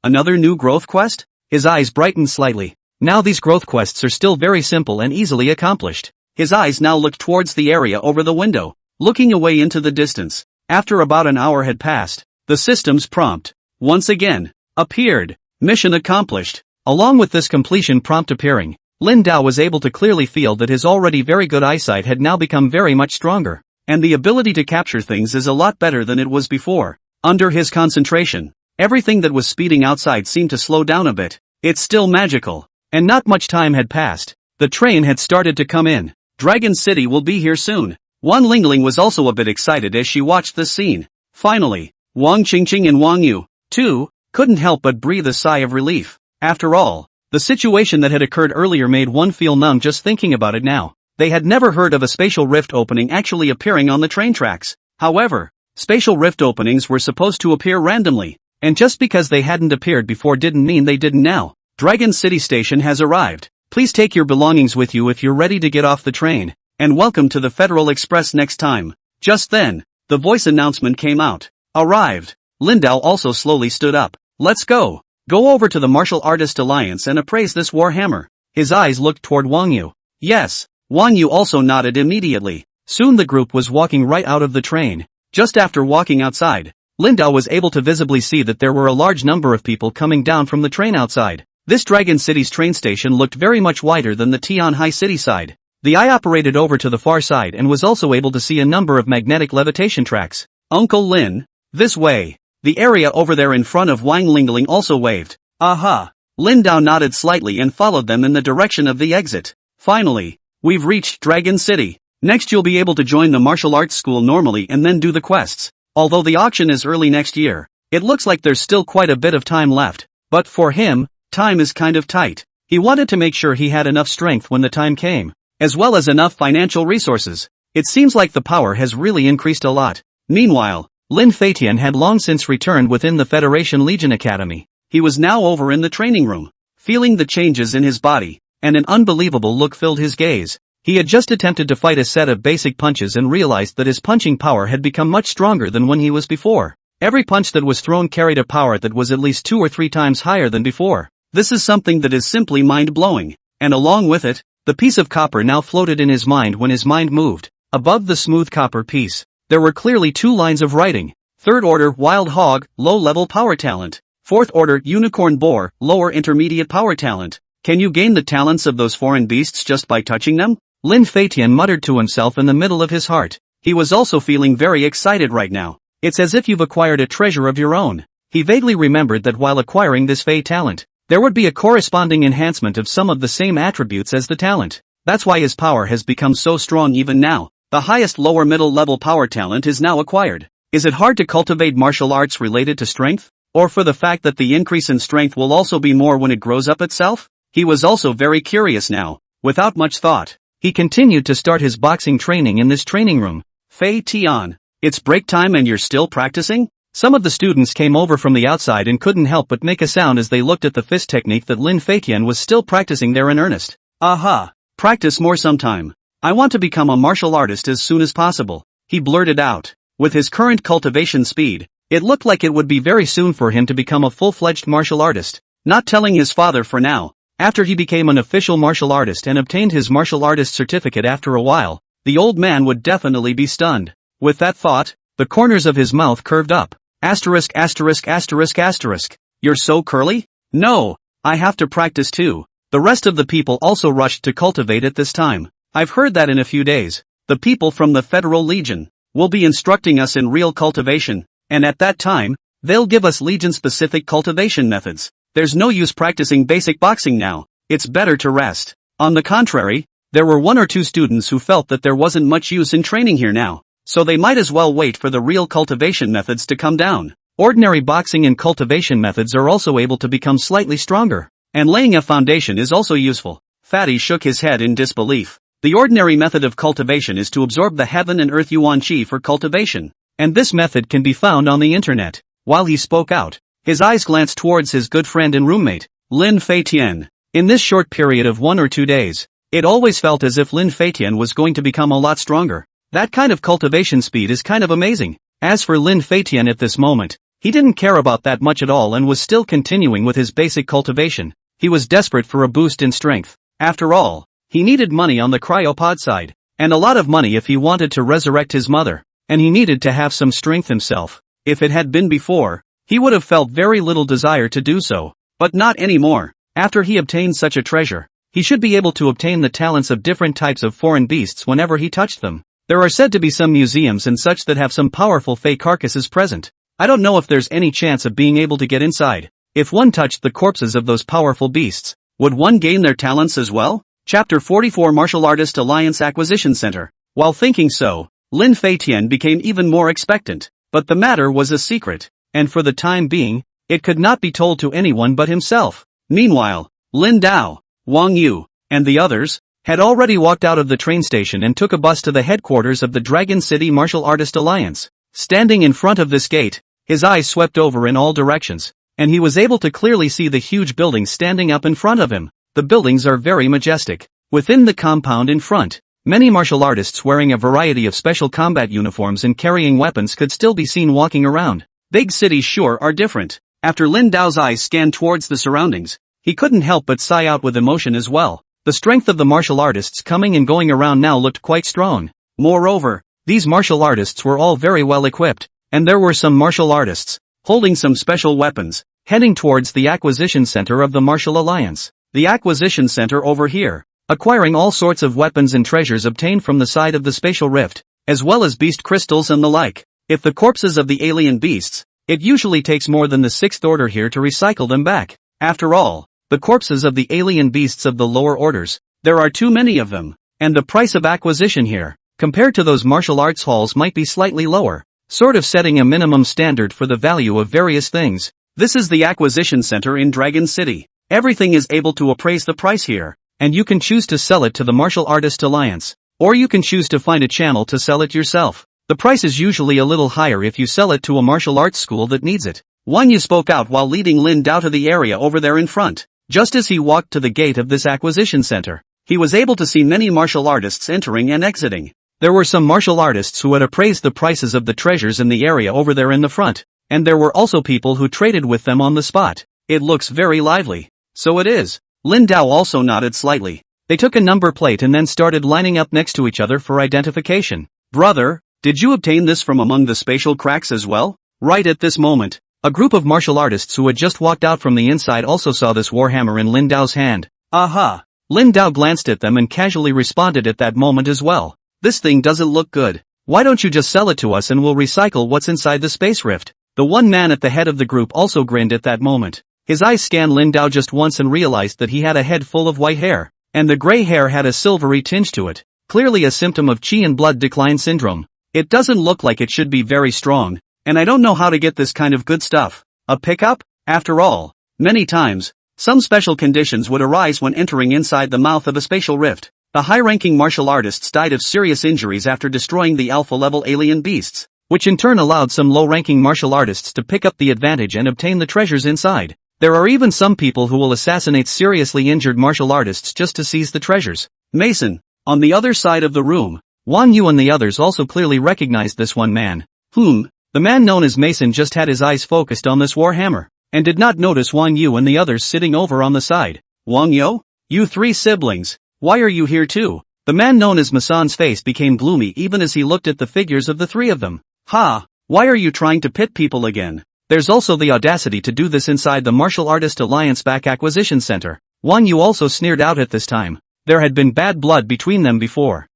Another new growth quest? His eyes brightened slightly. Now these growth quests are still very simple and easily accomplished. His eyes now looked towards the area over the window, looking away into the distance. After about an hour had passed, the system's prompt, once again, appeared. Mission accomplished. Along with this completion prompt appearing, Lin Dao was able to clearly feel that his already very good eyesight had now become very much stronger, and the ability to capture things is a lot better than it was before. Under his concentration, everything that was speeding outside seemed to slow down a bit. It's still magical. And not much time had passed. The train had started to come in. Dragon City will be here soon. Wan Lingling was also a bit excited as she watched this scene. Finally, Wang Qingqing and Wang Yu, too, couldn't help but breathe a sigh of relief. After all, the situation that had occurred earlier made one feel numb just thinking about it now. They had never heard of a spatial rift opening actually appearing on the train tracks. However, spatial rift openings were supposed to appear randomly, and just because they hadn't appeared before didn't mean they didn't now. Dragon City Station has arrived. Please take your belongings with you if you're ready to get off the train, and welcome to the Federal Express next time. Just then, the voice announcement came out. Arrived. Lin Dao also slowly stood up. Let's go. Go over to the Martial Artist Alliance and appraise this warhammer. His eyes looked toward Wang Yu. Yes. Wang Yu also nodded immediately. Soon the group was walking right out of the train. Just after walking outside, Lin Dao was able to visibly see that there were a large number of people coming down from the train outside. This Dragon City's train station looked very much wider than the Tianhai City side. The eye operated over to the far side and was also able to see a number of magnetic levitation tracks. Uncle Lin, this way. The area over there in front of Wang Lingling also waved. Aha. Lin Dao nodded slightly and followed them in the direction of the exit. Finally, we've reached Dragon City. Next you'll be able to join the martial arts school normally and then do the quests. Although the auction is early next year, it looks like there's still quite a bit of time left. But for him, time is kind of tight. He wanted to make sure he had enough strength when the time came, as well as enough financial resources. It seems like the power has really increased a lot. Meanwhile, Lin Feitian had long since returned within the Federation Legion Academy. He was now over in the training room, feeling the changes in his body, and an unbelievable look filled his gaze. He had just attempted to fight a set of basic punches and realized that his punching power had become much stronger than when he was before. Every punch that was thrown carried a power that was at least 2 or 3 times higher than before. This is something that is simply mind-blowing. And along with it, the piece of copper now floated in his mind when his mind moved. Above the smooth copper piece, there were clearly 2 lines of writing. 3rd order Wild Hog, low-level power talent. 4th order Unicorn Boar, lower intermediate power talent. Can you gain the talents of those foreign beasts just by touching them? Lin Feitian muttered to himself in the middle of his heart. He was also feeling very excited right now. It's as if you've acquired a treasure of your own. He vaguely remembered that while acquiring this Fey talent, there would be a corresponding enhancement of some of the same attributes as the talent. That's why his power has become so strong even now. The highest lower middle level power talent is now acquired. Is it hard to cultivate martial arts related to strength? Or for the fact that the increase in strength will also be more when it grows up itself? He was also very curious now. Without much thought, he continued to start his boxing training in this training room. Fei Tian, it's break time and you're still practicing? Some of the students came over from the outside and couldn't help but make a sound as they looked at the fist technique that Lin Feitian was still practicing there in earnest. Aha! Practice more sometime. I want to become a martial artist as soon as possible, he blurted out. With his current cultivation speed, it looked like it would be very soon for him to become a full-fledged martial artist. Not telling his father for now. After he became an official martial artist and obtained his martial artist certificate after a while, the old man would definitely be stunned. With that thought, the corners of his mouth curved up. Asterisk asterisk asterisk asterisk. You're so curly? No, I have to practice too. The rest of the people also rushed to cultivate at this time. I've heard that in a few days, the people from the Federal Legion will be instructing us in real cultivation, and at that time, they'll give us Legion-specific cultivation methods. There's no use practicing basic boxing now. It's better to rest. On the contrary, there were 1 or 2 students who felt that there wasn't much use in training here now, so they might as well wait for the real cultivation methods to come down. Ordinary boxing and cultivation methods are also able to become slightly stronger, and laying a foundation is also useful. Fatty shook his head in disbelief. The ordinary method of cultivation is to absorb the heaven and earth yuan qi for cultivation, and this method can be found on the internet. While he spoke out, his eyes glanced towards his good friend and roommate, Lin Feitian. In this short period of 1 or 2 days, it always felt as if Lin Feitian was going to become a lot stronger. That kind of cultivation speed is kind of amazing. As for Lin Feitian at this moment, he didn't care about that much at all and was still continuing with his basic cultivation. He was desperate for a boost in strength. After all, he needed money on the cryopod side, and a lot of money if he wanted to resurrect his mother, and he needed to have some strength himself. If it had been before, he would have felt very little desire to do so, but not anymore. After he obtained such a treasure, he should be able to obtain the talents of different types of foreign beasts whenever he touched them. There are said to be some museums and such that have some powerful fey carcasses present. I don't know if there's any chance of being able to get inside. If one touched the corpses of those powerful beasts, would one gain their talents as well? Chapter 44 Martial Artist Alliance Acquisition Center. While thinking so, Lin Feitian became even more expectant. But the matter was a secret, and for the time being, it could not be told to anyone but himself. Meanwhile, Lin Dao, Wang Yu, and the others had already walked out of the train station and took a bus to the headquarters of the Dragon City Martial Artist Alliance. Standing in front of this gate, his eyes swept over in all directions, and he was able to clearly see the huge buildings standing up in front of him. The buildings are very majestic. Within the compound in front, many martial artists wearing a variety of special combat uniforms and carrying weapons could still be seen walking around. Big cities sure are different. After Lin Dao's eyes scanned towards the surroundings, he couldn't help but sigh out with emotion as well. The strength of the martial artists coming and going around now looked quite strong. Moreover, these martial artists were all very well equipped, and there were some martial artists, holding some special weapons, heading towards the acquisition center of the Martial Alliance. The acquisition center over here. acquiring all sorts of weapons and treasures obtained from the side of the spatial rift, as well as beast crystals and the like. If the corpses of the alien beasts, it usually takes more than the sixth order here to recycle them back. After all, the corpses of the alien beasts of the lower orders, there are too many of them, and the price of acquisition here, compared to those martial arts halls, might be slightly lower, sort of setting a minimum standard for the value of various things. This is the acquisition center in Dragon City. Everything is able to appraise the price here, and you can choose to sell it to the Martial Artist Alliance, or you can choose to find a channel to sell it yourself. The price is usually a little higher if you sell it to a martial arts school that needs it. Wang Yu spoke out while leading Lin Dao to the area over there in front. Just as he walked to the gate of this acquisition center, he was able to see many martial artists entering and exiting. There were some martial artists who had appraised the prices of the treasures in the area over there in the front, and there were also people who traded with them on the spot. It looks very lively. So it is. Lin Dao also nodded slightly. They took a number plate and then started lining up next to each other for identification. Brother, did you obtain this from among the spatial cracks as well? Right at this moment, a group of martial artists who had just walked out from the inside also saw this warhammer in Lin Dao's hand. Aha! Lin Dao glanced at them and casually responded at that moment as well. This thing doesn't look good. Why don't you just sell it to us and we'll recycle what's inside the space rift? The one man at the head of the group also grinned at that moment. His eyes scanned Lin Dao just once and realized that he had a head full of white hair, and the gray hair had a silvery tinge to it, clearly a symptom of qi and blood decline syndrome. It doesn't look like it should be very strong, and I don't know how to get this kind of good stuff. A pickup? After all, many times, some special conditions would arise when entering inside the mouth of a spatial rift. The high-ranking martial artists died of serious injuries after destroying the alpha-level alien beasts, which in turn allowed some low-ranking martial artists to pick up the advantage and obtain the treasures inside. There are even some people who will assassinate seriously injured martial artists just to seize the treasures. Mason, on the other side of the room, Wang Yu and the others also clearly recognized this one man. The man known as Mason just had his eyes focused on this warhammer, and did not notice Wang Yu and the others sitting over on the side. Wang Yu? You three siblings, why are you here too? The man known as Mason's face became gloomy even as he looked at the figures of the three of them. Why are you trying to pit people again? There's also the audacity to do this inside the Martial Artist Alliance back acquisition center. Wang Yu also sneered out at this time. There had been bad blood between them before.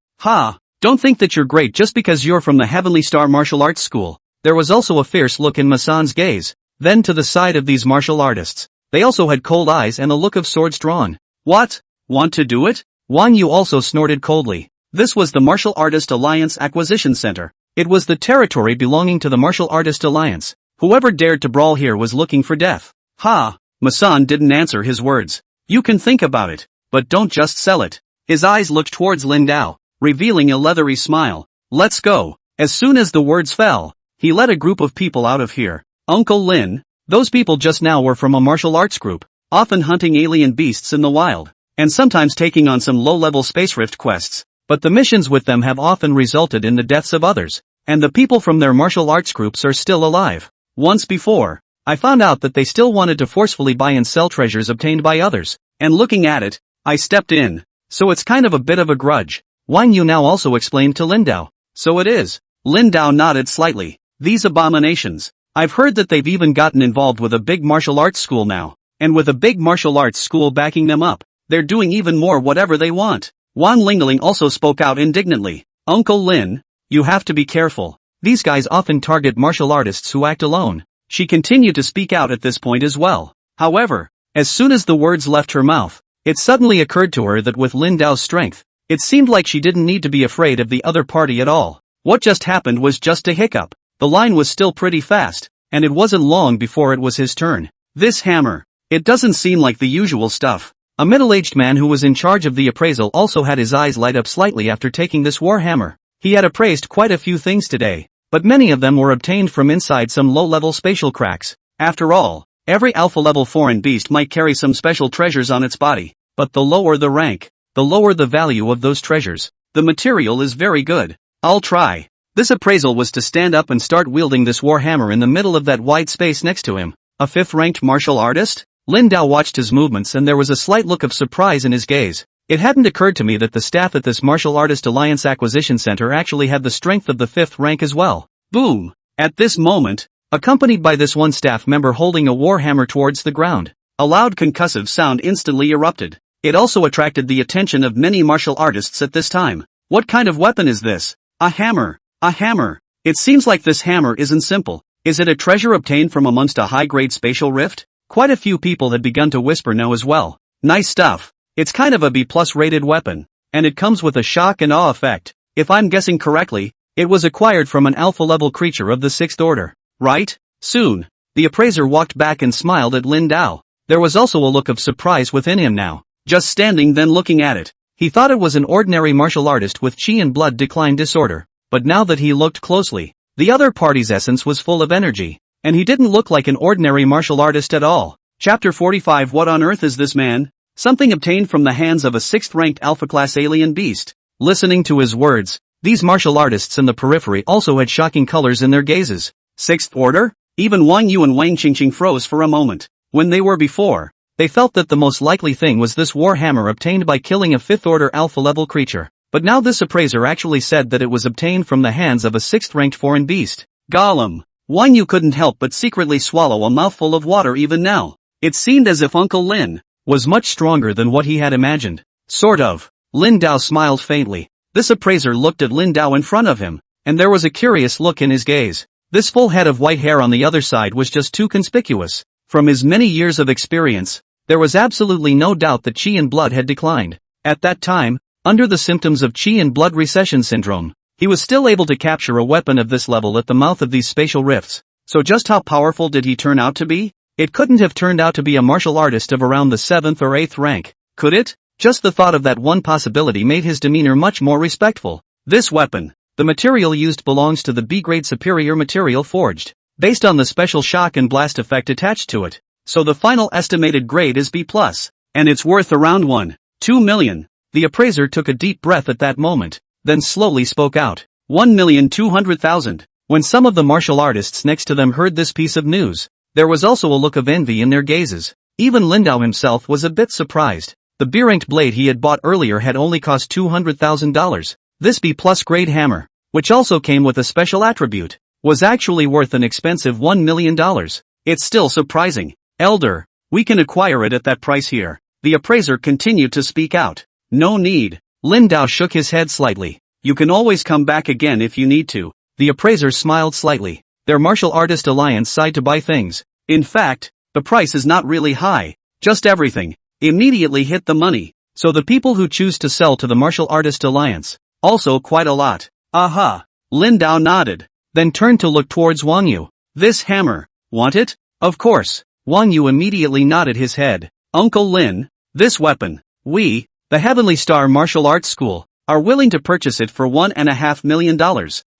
Don't think that you're great just because you're from the Heavenly Star Martial Arts School. There was also a fierce look in Mason's gaze. Then to the side of these martial artists, they also had cold eyes and a look of swords drawn. What? Want to do it? Wang Yu also snorted coldly. This was the Martial Artist Alliance Acquisition Center. It was the territory belonging to the Martial Artist Alliance. Whoever dared to brawl here was looking for death. Mason didn't answer his words. You can think about it, but don't just sell it. His eyes looked towards Lin Dao, revealing a leathery smile. Let's go. As soon as the words fell, he led a group of people out of here. Uncle Lin, those people just now were from a martial arts group, often hunting alien beasts in the wild, and sometimes taking on some low-level space rift quests, but the missions with them have often resulted in the deaths of others, and the people from their martial arts groups are still alive. Once before, I found out that they still wanted to forcefully buy and sell treasures obtained by others, and looking at it, I stepped in. So it's kind of a bit of a grudge. Wang Yu now also explained to Lin Dao. So it is. Lin Dao nodded slightly. These abominations. I've heard that they've even gotten involved with a big martial arts school now, and with a big martial arts school backing them up, they're doing even more whatever they want. Wan Lingling also spoke out indignantly. Uncle Lin, you have to be careful. These guys often target martial artists who act alone. She continued to speak out at this point as well. However, as soon as the words left her mouth, it suddenly occurred to her that with Lin Dao's strength, it seemed like she didn't need to be afraid of the other party at all. What just happened was just a hiccup. The line was still pretty fast, and it wasn't long before it was his turn. This hammer. It doesn't seem like the usual stuff. A middle-aged man who was in charge of the appraisal also had his eyes light up slightly after taking this warhammer. He had appraised quite a few things today, but many of them were obtained from inside some low-level spatial cracks. After all, every alpha-level foreign beast might carry some special treasures on its body, but the lower the rank, the lower the value of those treasures. The material is very good. I'll try. This appraisal was to stand up and start wielding this warhammer in the middle of that wide space next to him. A fifth-ranked martial artist? Lin Dao watched his movements and there was a slight look of surprise in his gaze. It hadn't occurred to me that the staff at this Martial Artist Alliance Acquisition Center actually had the strength of the fifth rank as well. Boom! At this moment, accompanied by this one staff member holding a warhammer towards the ground, a loud concussive sound instantly erupted. It also attracted the attention of many martial artists at this time. What kind of weapon is this? A hammer. A hammer. It seems like this hammer isn't simple. Is it a treasure obtained from amongst a high-grade spatial rift? Quite a few people had begun to whisper no as well. Nice stuff. It's kind of a B+ rated weapon. And it comes with a shock and awe effect. If I'm guessing correctly, it was acquired from an alpha-level creature of the 6th order. Right? Soon. The appraiser walked back and smiled at Lin Dao. There was also a look of surprise within him now. Just standing then looking at it. He thought it was an ordinary martial artist with chi and blood decline disorder. But now that he looked closely, the other party's essence was full of energy. And he didn't look like an ordinary martial artist at all. Chapter 45. What on earth is this man? Something obtained from the hands of a 6th-ranked alpha-class alien beast. Listening to his words, these martial artists in the periphery also had shocking colors in their gazes. 6th order? Even Wang Yu and Wang Qingqing froze for a moment. When they were before, they felt that the most likely thing was this war hammer obtained by killing a 5th-order alpha-level creature. But now this appraiser actually said that it was obtained from the hands of a 6th-ranked foreign beast. Gollum. Wang Yu couldn't help but secretly swallow a mouthful of water even now. It seemed as if Uncle Lin was much stronger than what he had imagined. Sort of. Lin Dao smiled faintly. This appraiser looked at Lin Dao in front of him, and there was a curious look in his gaze. This full head of white hair on the other side was just too conspicuous. From his many years of experience, there was absolutely no doubt that chi and blood had declined. At that time, under the symptoms of chi and blood recession syndrome, he was still able to capture a weapon of this level at the mouth of these spatial rifts. So just how powerful did he turn out to be? It couldn't have turned out to be a martial artist of around the 7th or 8th rank, could it? Just the thought of that one possibility made his demeanor much more respectful. This weapon, the material used belongs to the B-grade superior material forged, based on the special shock and blast effect attached to it. So the final estimated grade is B+, and it's worth around 1.2 million. The appraiser took a deep breath at that moment, then slowly spoke out. 1,200,000. When some of the martial artists next to them heard this piece of news, there was also a look of envy in their gazes. Even Lin Dao himself was a bit surprised. The B-ranked blade he had bought earlier had only cost $200,000. This B+ grade hammer, which also came with a special attribute, was actually worth an expensive $1 million. It's still surprising. Elder, we can acquire it at that price here. The appraiser continued to speak out. No need. Lin Dao shook his head slightly. You can always come back again if you need to. The appraiser smiled slightly. Their martial artist alliance sighed to buy things. In fact, the price is not really high. Just everything immediately hit the money. So the people who choose to sell to the martial artist alliance, also quite a lot. Aha. Lin Dao nodded, then turned to look towards Wang Yu. This hammer, want it? Of course. Wang Yu immediately nodded his head. Uncle Lin, this weapon, we, the Heavenly Star Martial Arts School, are willing to purchase it for $1.5 million.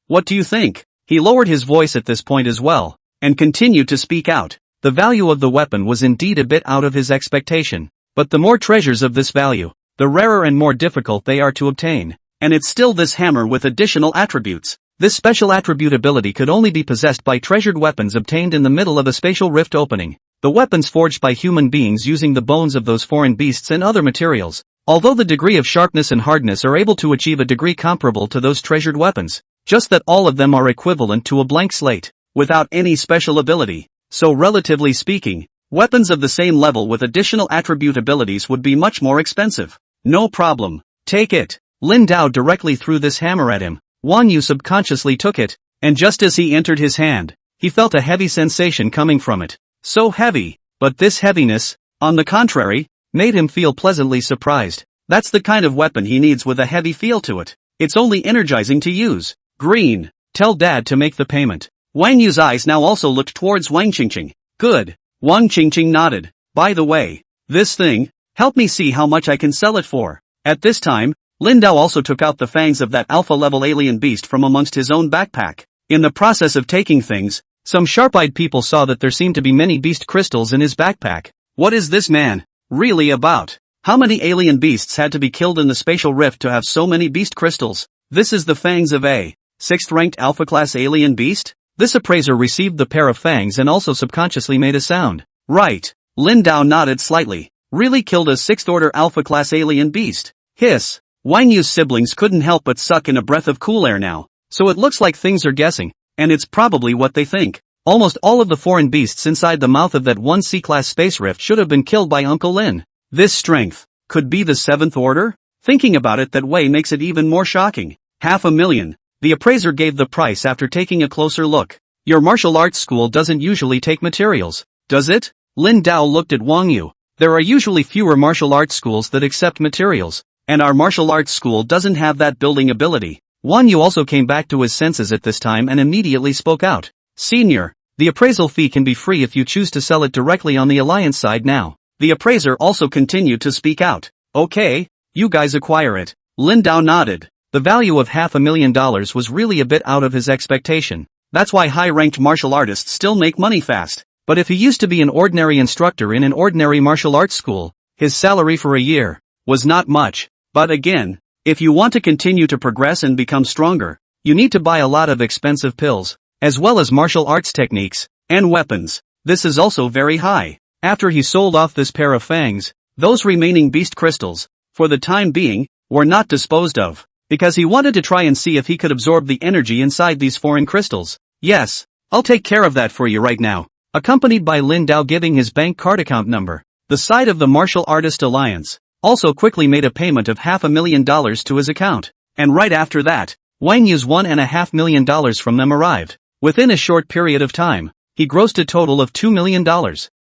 What do you think? He lowered his voice at this point as well, and continued to speak out. The value of the weapon was indeed a bit out of his expectation, but the more treasures of this value, the rarer and more difficult they are to obtain. And it's still this hammer with additional attributes. This special attribute ability could only be possessed by treasured weapons obtained in the middle of a spatial rift opening. The weapons forged by human beings using the bones of those foreign beasts and other materials. Although the degree of sharpness and hardness are able to achieve a degree comparable to those treasured weapons, just that all of them are equivalent to a blank slate, without any special ability. So relatively speaking, weapons of the same level with additional attribute abilities would be much more expensive. No problem. Take it. Lin Dao directly threw this hammer at him. Wang Yu subconsciously took it, and just as he entered his hand, he felt a heavy sensation coming from it. So heavy, but this heaviness, on the contrary, made him feel pleasantly surprised. That's the kind of weapon he needs with a heavy feel to it. It's only energizing to use. Green. Tell Dad to make the payment. Wang Yu's eyes now also looked towards Wang Qingqing. Good. Wang Qingqing nodded. By the way, this thing, help me see how much I can sell it for. At this time, Lin Dao also took out the fangs of that alpha-level alien beast from amongst his own backpack. In the process of taking things, some sharp-eyed people saw that there seemed to be many beast crystals in his backpack. What is this man really about? How many alien beasts had to be killed in the spatial rift to have so many beast crystals? This is the fangs of a 6th-ranked alpha-class alien beast? This appraiser received the pair of fangs and also subconsciously made a sound. Right. Lin Dao nodded slightly. Really killed a 6th-order alpha-class alien beast. Hiss. Wang Yu's siblings couldn't help but suck in a breath of cool air now. So it looks like things are guessing, and it's probably what they think. Almost all of the foreign beasts inside the mouth of that one C-class space rift should have been killed by Uncle Lin. This strength Could be the seventh order? Thinking about it that way makes it even more shocking. $500,000. The appraiser gave the price after taking a closer look. Your martial arts school doesn't usually take materials, does it? Lin Dao looked at Wang Yu. There are usually fewer martial arts schools that accept materials, and our martial arts school doesn't have that building ability. Wang Yu also came back to his senses at this time and immediately spoke out. Senior, the appraisal fee can be free if you choose to sell it directly on the alliance side now. The appraiser also continued to speak out. Okay, you guys acquire it. Lin Dao nodded. The value of $500,000 was really a bit out of his expectation. That's why high-ranked martial artists still make money fast. But if he used to be an ordinary instructor in an ordinary martial arts school, his salary for a year was not much. But again, if you want to continue to progress and become stronger, you need to buy a lot of expensive pills, as well as martial arts techniques and weapons. This is also very high. After he sold off this pair of fangs, those remaining beast crystals, for the time being, were not disposed of, because he wanted to try and see if he could absorb the energy inside these foreign crystals. Yes, I'll take care of that for you right now. Accompanied by Lin Dao giving his bank card account number, the side of the Martial Artist Alliance also quickly made a payment of $500,000 to his account. And right after that, Wang Yu's $1.5 million from them arrived. Within a short period of time, he grossed a total of $2 million.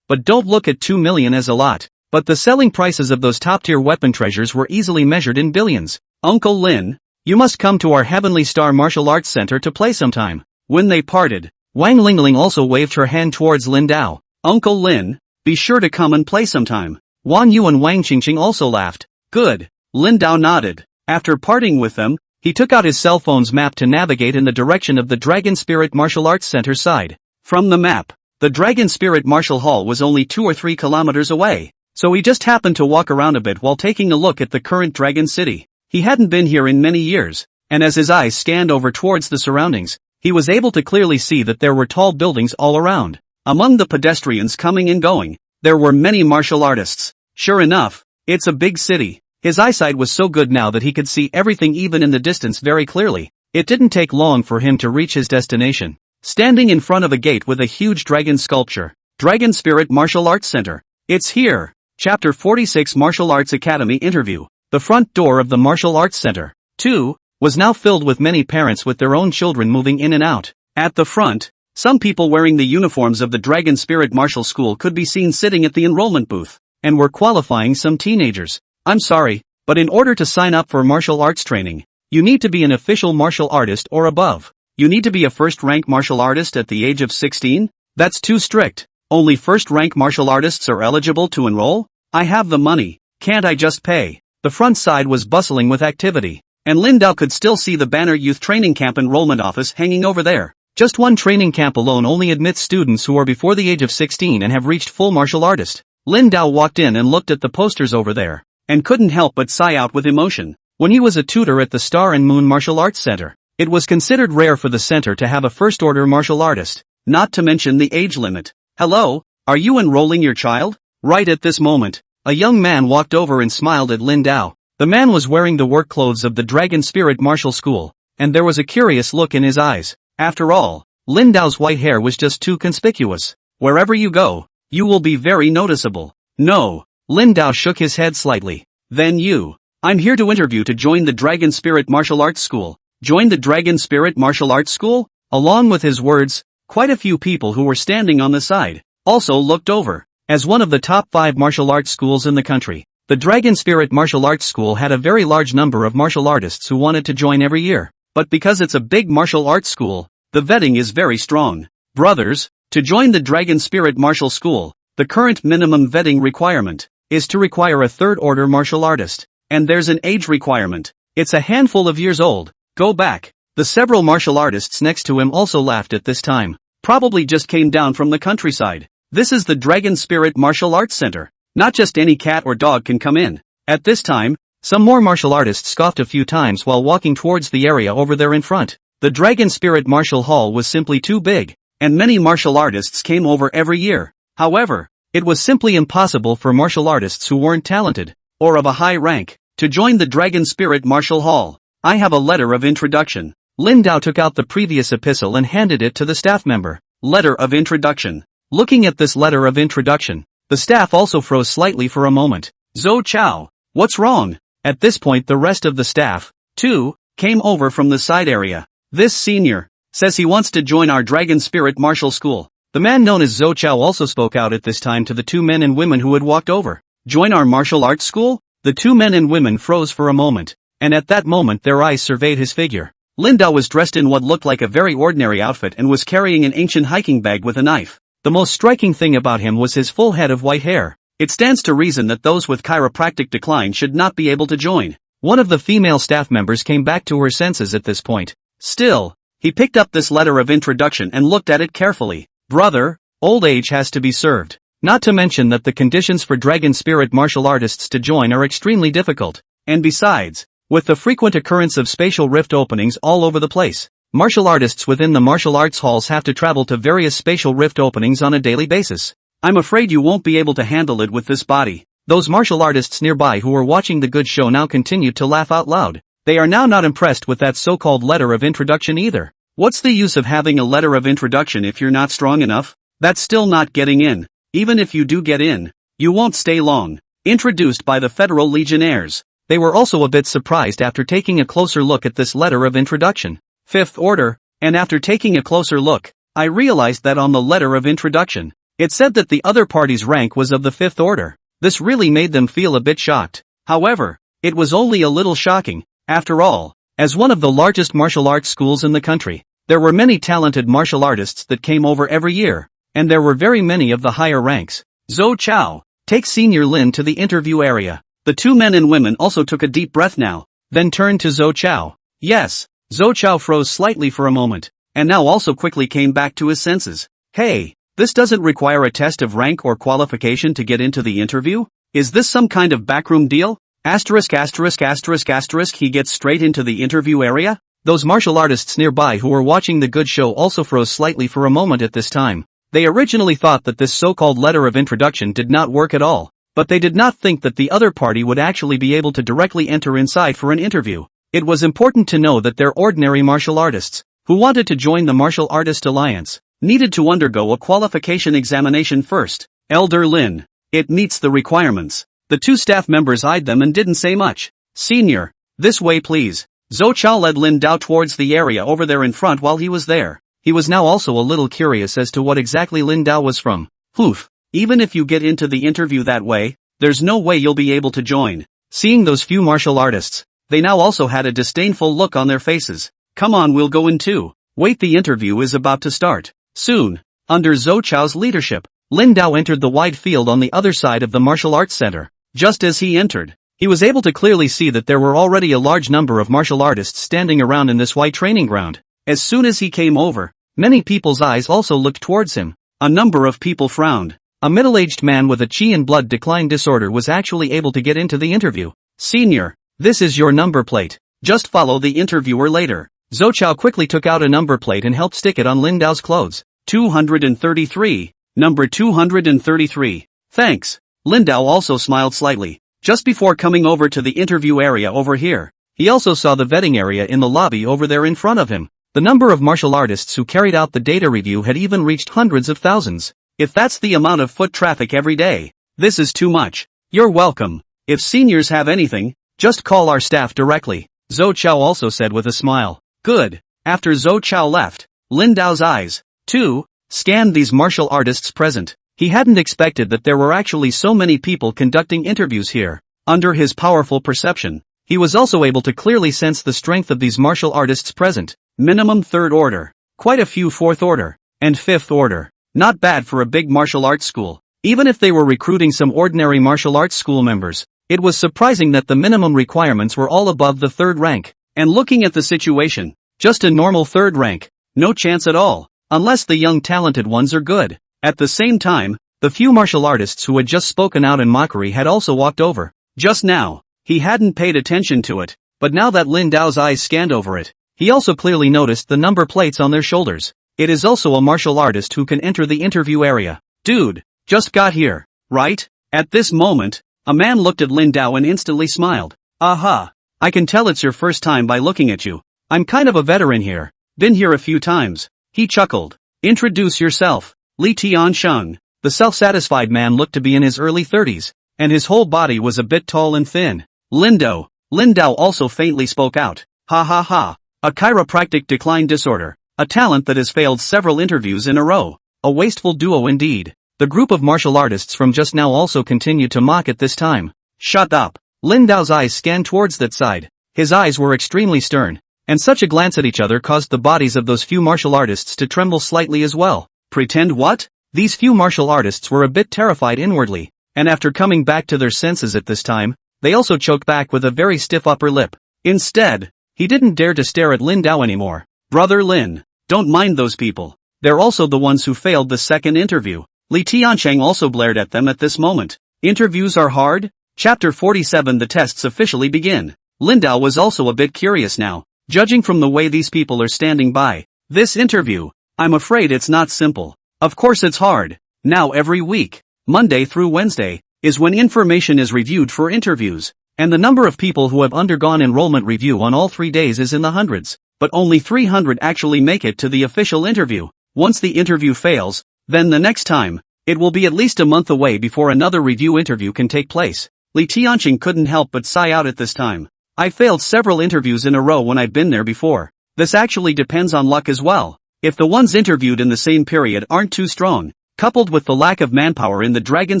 But don't look at $2 million as a lot. But the selling prices of those top-tier weapon treasures were easily measured in billions. Uncle Lin, you must come to our Heavenly Star Martial Arts Center to play sometime. When they parted, Wang Lingling also waved her hand towards Lin Dao. Uncle Lin, be sure to come and play sometime. Wang Yu and Wang Qingqing also laughed. Good. Lin Dao nodded. After parting with them, he took out his cell phone's map to navigate in the direction of the Dragon Spirit Martial Arts Center side. From the map, the Dragon Spirit Martial Hall was only 2 or 3 kilometers away, so he just happened to walk around a bit while taking a look at the current Dragon City. He hadn't been here in many years, and as his eyes scanned over towards the surroundings, he was able to clearly see that there were tall buildings all around. Among the pedestrians coming and going, there were many martial artists. Sure enough, it's a big city. His eyesight was so good now that he could see everything even in the distance very clearly. It didn't take long for him to reach his destination. Standing in front of a gate with a huge dragon sculpture, Dragon Spirit Martial Arts Center. It's here. Chapter 46 Martial Arts Academy Interview. The front door of the Martial Arts Center, 2, was now filled with many parents with their own children moving in and out. At the front, some people wearing the uniforms of the Dragon Spirit Martial School could be seen sitting at the enrollment booth, and were qualifying some teenagers. I'm sorry, but in order to sign up for martial arts training, you need to be an official martial artist or above. You need to be a first-rank martial artist at the age of 16? That's too strict. Only first-rank martial artists are eligible to enroll? I have the money. Can't I just pay? The front side was bustling with activity, and Lin Dao could still see the banner Youth Training Camp enrollment office hanging over there. Just one training camp alone only admits students who are before the age of 16 and have reached full martial artist. Lin Dao walked in and looked at the posters over there, and couldn't help but sigh out with emotion. When he was a tutor at the Star and Moon Martial Arts Center, it was considered rare for the center to have a first-order martial artist, not to mention the age limit. Hello, are you enrolling your child? Right at this moment, a young man walked over and smiled at Lin Dao. The man was wearing the work clothes of the Dragon Spirit Martial School, and there was a curious look in his eyes. After all, Lin Dao's white hair was just too conspicuous. Wherever you go, you will be very noticeable. No, Lin Dao shook his head slightly. Then you. I'm here to interview to join the Dragon Spirit Martial Arts School. Join the Dragon Spirit Martial Arts School? Along with his words, quite a few people who were standing on the side also looked over. As one of the top 5 martial arts schools in the country, the Dragon Spirit Martial Arts School had a very large number of martial artists who wanted to join every year. But because it's a big martial arts school, the vetting is very strong. Brothers, to join the Dragon Spirit Martial School, the current minimum vetting requirement is to require a third-order martial artist. And there's an age requirement. It's a handful of years old. Go back. The several martial artists next to him also laughed at this time. Probably just came down from the countryside. This is the Dragon Spirit Martial Arts Center. Not just any cat or dog can come in. At this time, some more martial artists scoffed a few times while walking towards the area over there in front. The Dragon Spirit Martial Hall was simply too big, and many martial artists came over every year. However, it was simply impossible for martial artists who weren't talented, or of a high rank, to join the Dragon Spirit Martial Hall. I have a letter of introduction. Lin Dao took out the previous epistle and handed it to the staff member. Letter of introduction. Looking at this letter of introduction, the staff also froze slightly for a moment. Zhou Chao. What's wrong? At this point the rest of the staff, too, came over from the side area. This senior says he wants to join our Dragon Spirit martial school. The man known as Zhou Chao also spoke out at this time to the two men and women who had walked over. Join our martial arts school? The two men and women froze for a moment, and at that moment their eyes surveyed his figure. Lin Dao was dressed in what looked like a very ordinary outfit and was carrying an ancient hiking bag with a knife. The most striking thing about him was his full head of white hair. It stands to reason that those with chiropractic decline should not be able to join. One of the female staff members came back to her senses at this point. Still, he picked up this letter of introduction and looked at it carefully. Brother, old age has to be served. Not to mention that the conditions for Dragon Spirit martial artists to join are extremely difficult. And besides, with the frequent occurrence of spatial rift openings all over the place, martial artists within the martial arts halls have to travel to various spatial rift openings on a daily basis. I'm afraid you won't be able to handle it with this body. Those martial artists nearby who were watching the good show now continued to laugh out loud. They are now not impressed with that so-called letter of introduction either. What's the use of having a letter of introduction if you're not strong enough? That's still not getting in. Even if you do get in, you won't stay long. Introduced by the Federal Legionnaires. They were also a bit surprised after taking a closer look at this letter of introduction. Fifth order, and after taking a closer look, I realized that on the letter of introduction, it said that the other party's rank was of the fifth order. This really made them feel a bit shocked. However, it was only a little shocking. After all, as one of the largest martial arts schools in the country, there were many talented martial artists that came over every year, and there were very many of the higher ranks. Zhou Chao, take Senior Lin to the interview area. The two men and women also took a deep breath now, then turned to Zhou Chao. Yes, Zhou Chao froze slightly for a moment, and now also quickly came back to his senses. Hey, this doesn't require a test of rank or qualification to get into the interview? Is this some kind of backroom deal? Asterisk asterisk asterisk asterisk he gets straight into the interview area? Those martial artists nearby who were watching the good show also froze slightly for a moment at this time. They originally thought that this so-called letter of introduction did not work at all, but they did not think that the other party would actually be able to directly enter inside for an interview. It was important to know that their ordinary martial artists, who wanted to join the Martial Artist Alliance, needed to undergo a qualification examination first. Elder Lin, it meets the requirements. The two staff members eyed them and didn't say much. Senior, this way please. Zhou Chao led Lin Dao towards the area over there in front while he was there. He was now also a little curious as to what exactly Lin Dao was from. Oof, even if you get into the interview that way, there's no way you'll be able to join. Seeing those few martial artists, they now also had a disdainful look on their faces. Come on, we'll go in too. Wait, the interview is about to start. Soon, under Zhou Chao's leadership, Lin Dao entered the wide field on the other side of the martial arts center. Just as he entered, he was able to clearly see that there were already a large number of martial artists standing around in this wide training ground. As soon as he came over, many people's eyes also looked towards him. A number of people frowned. A middle-aged man with a qi and blood decline disorder was actually able to get into the interview. Senior, this is your number plate. Just follow the interviewer later. Zhou Chao quickly took out a number plate and helped stick it on Lin Dao's clothes. 233. Number 233. Thanks. Lin Dao also smiled slightly. Just before coming over to the interview area over here, he also saw the vetting area in the lobby over there in front of him. The number of martial artists who carried out the data review had even reached hundreds of thousands. If that's the amount of foot traffic every day, this is too much. You're welcome. If seniors have anything, just call our staff directly. Zhou Chao also said with a smile. Good. After Zhou Chao left, Lin Dao's eyes, too, scanned these martial artists present. He hadn't expected that there were actually so many people conducting interviews here. Under his powerful perception, he was also able to clearly sense the strength of these martial artists present. Minimum third order, quite a few fourth order, and fifth order. Not bad for a big martial arts school. Even if they were recruiting some ordinary martial arts school members, it was surprising that the minimum requirements were all above the third rank. And looking at the situation, just a normal third rank, no chance at all, unless the young talented ones are good. At the same time, the few martial artists who had just spoken out in mockery had also walked over. Just now, he hadn't paid attention to it, but now that Lin Dao's eyes scanned over it, he also clearly noticed the number plates on their shoulders. It is also a martial artist who can enter the interview area. Dude, just got here, right? At this moment, a man looked at Lin Dao and instantly smiled. Aha, I can tell it's your first time by looking at you. I'm kind of a veteran here, been here a few times. He chuckled. Introduce yourself. Li Tiansheng. The self-satisfied man looked to be in his early 30s. and his whole body was a bit tall and thin. Lindao. Lindao also faintly spoke out. Ha ha ha. A chiropractic decline disorder. A talent that has failed several interviews in a row. A wasteful duo indeed. The group of martial artists from just now also continued to mock at this time. Shut up. Lindao's eyes scanned towards that side. His eyes were extremely stern, and such a glance at each other caused the bodies of those few martial artists to tremble slightly as well. Pretend what? These few martial artists were a bit terrified inwardly, and after coming back to their senses at this time, they also choked back with a very stiff upper lip. Instead, he didn't dare to stare at Lindao anymore. Brother Lin, don't mind those people. They're also the ones who failed the second interview. Li Tiancheng also blared at them at this moment. Interviews are hard? Chapter 47. The tests officially begin. Lindao was also a bit curious now, judging from the way these people are standing by. This interview, I'm afraid it's not simple. Of course it's hard. Now every week, Monday through Wednesday, is when information is reviewed for interviews, and the number of people who have undergone enrollment review on all 3 days is in the hundreds, but only 300 actually make it to the official interview. Once the interview fails, then the next time, it will be at least a month away before another review interview can take place. Li Tiancheng couldn't help but sigh out at this time. I failed several interviews in a row when I've been there before. This actually depends on luck as well. If the ones interviewed in the same period aren't too strong, coupled with the lack of manpower in the Dragon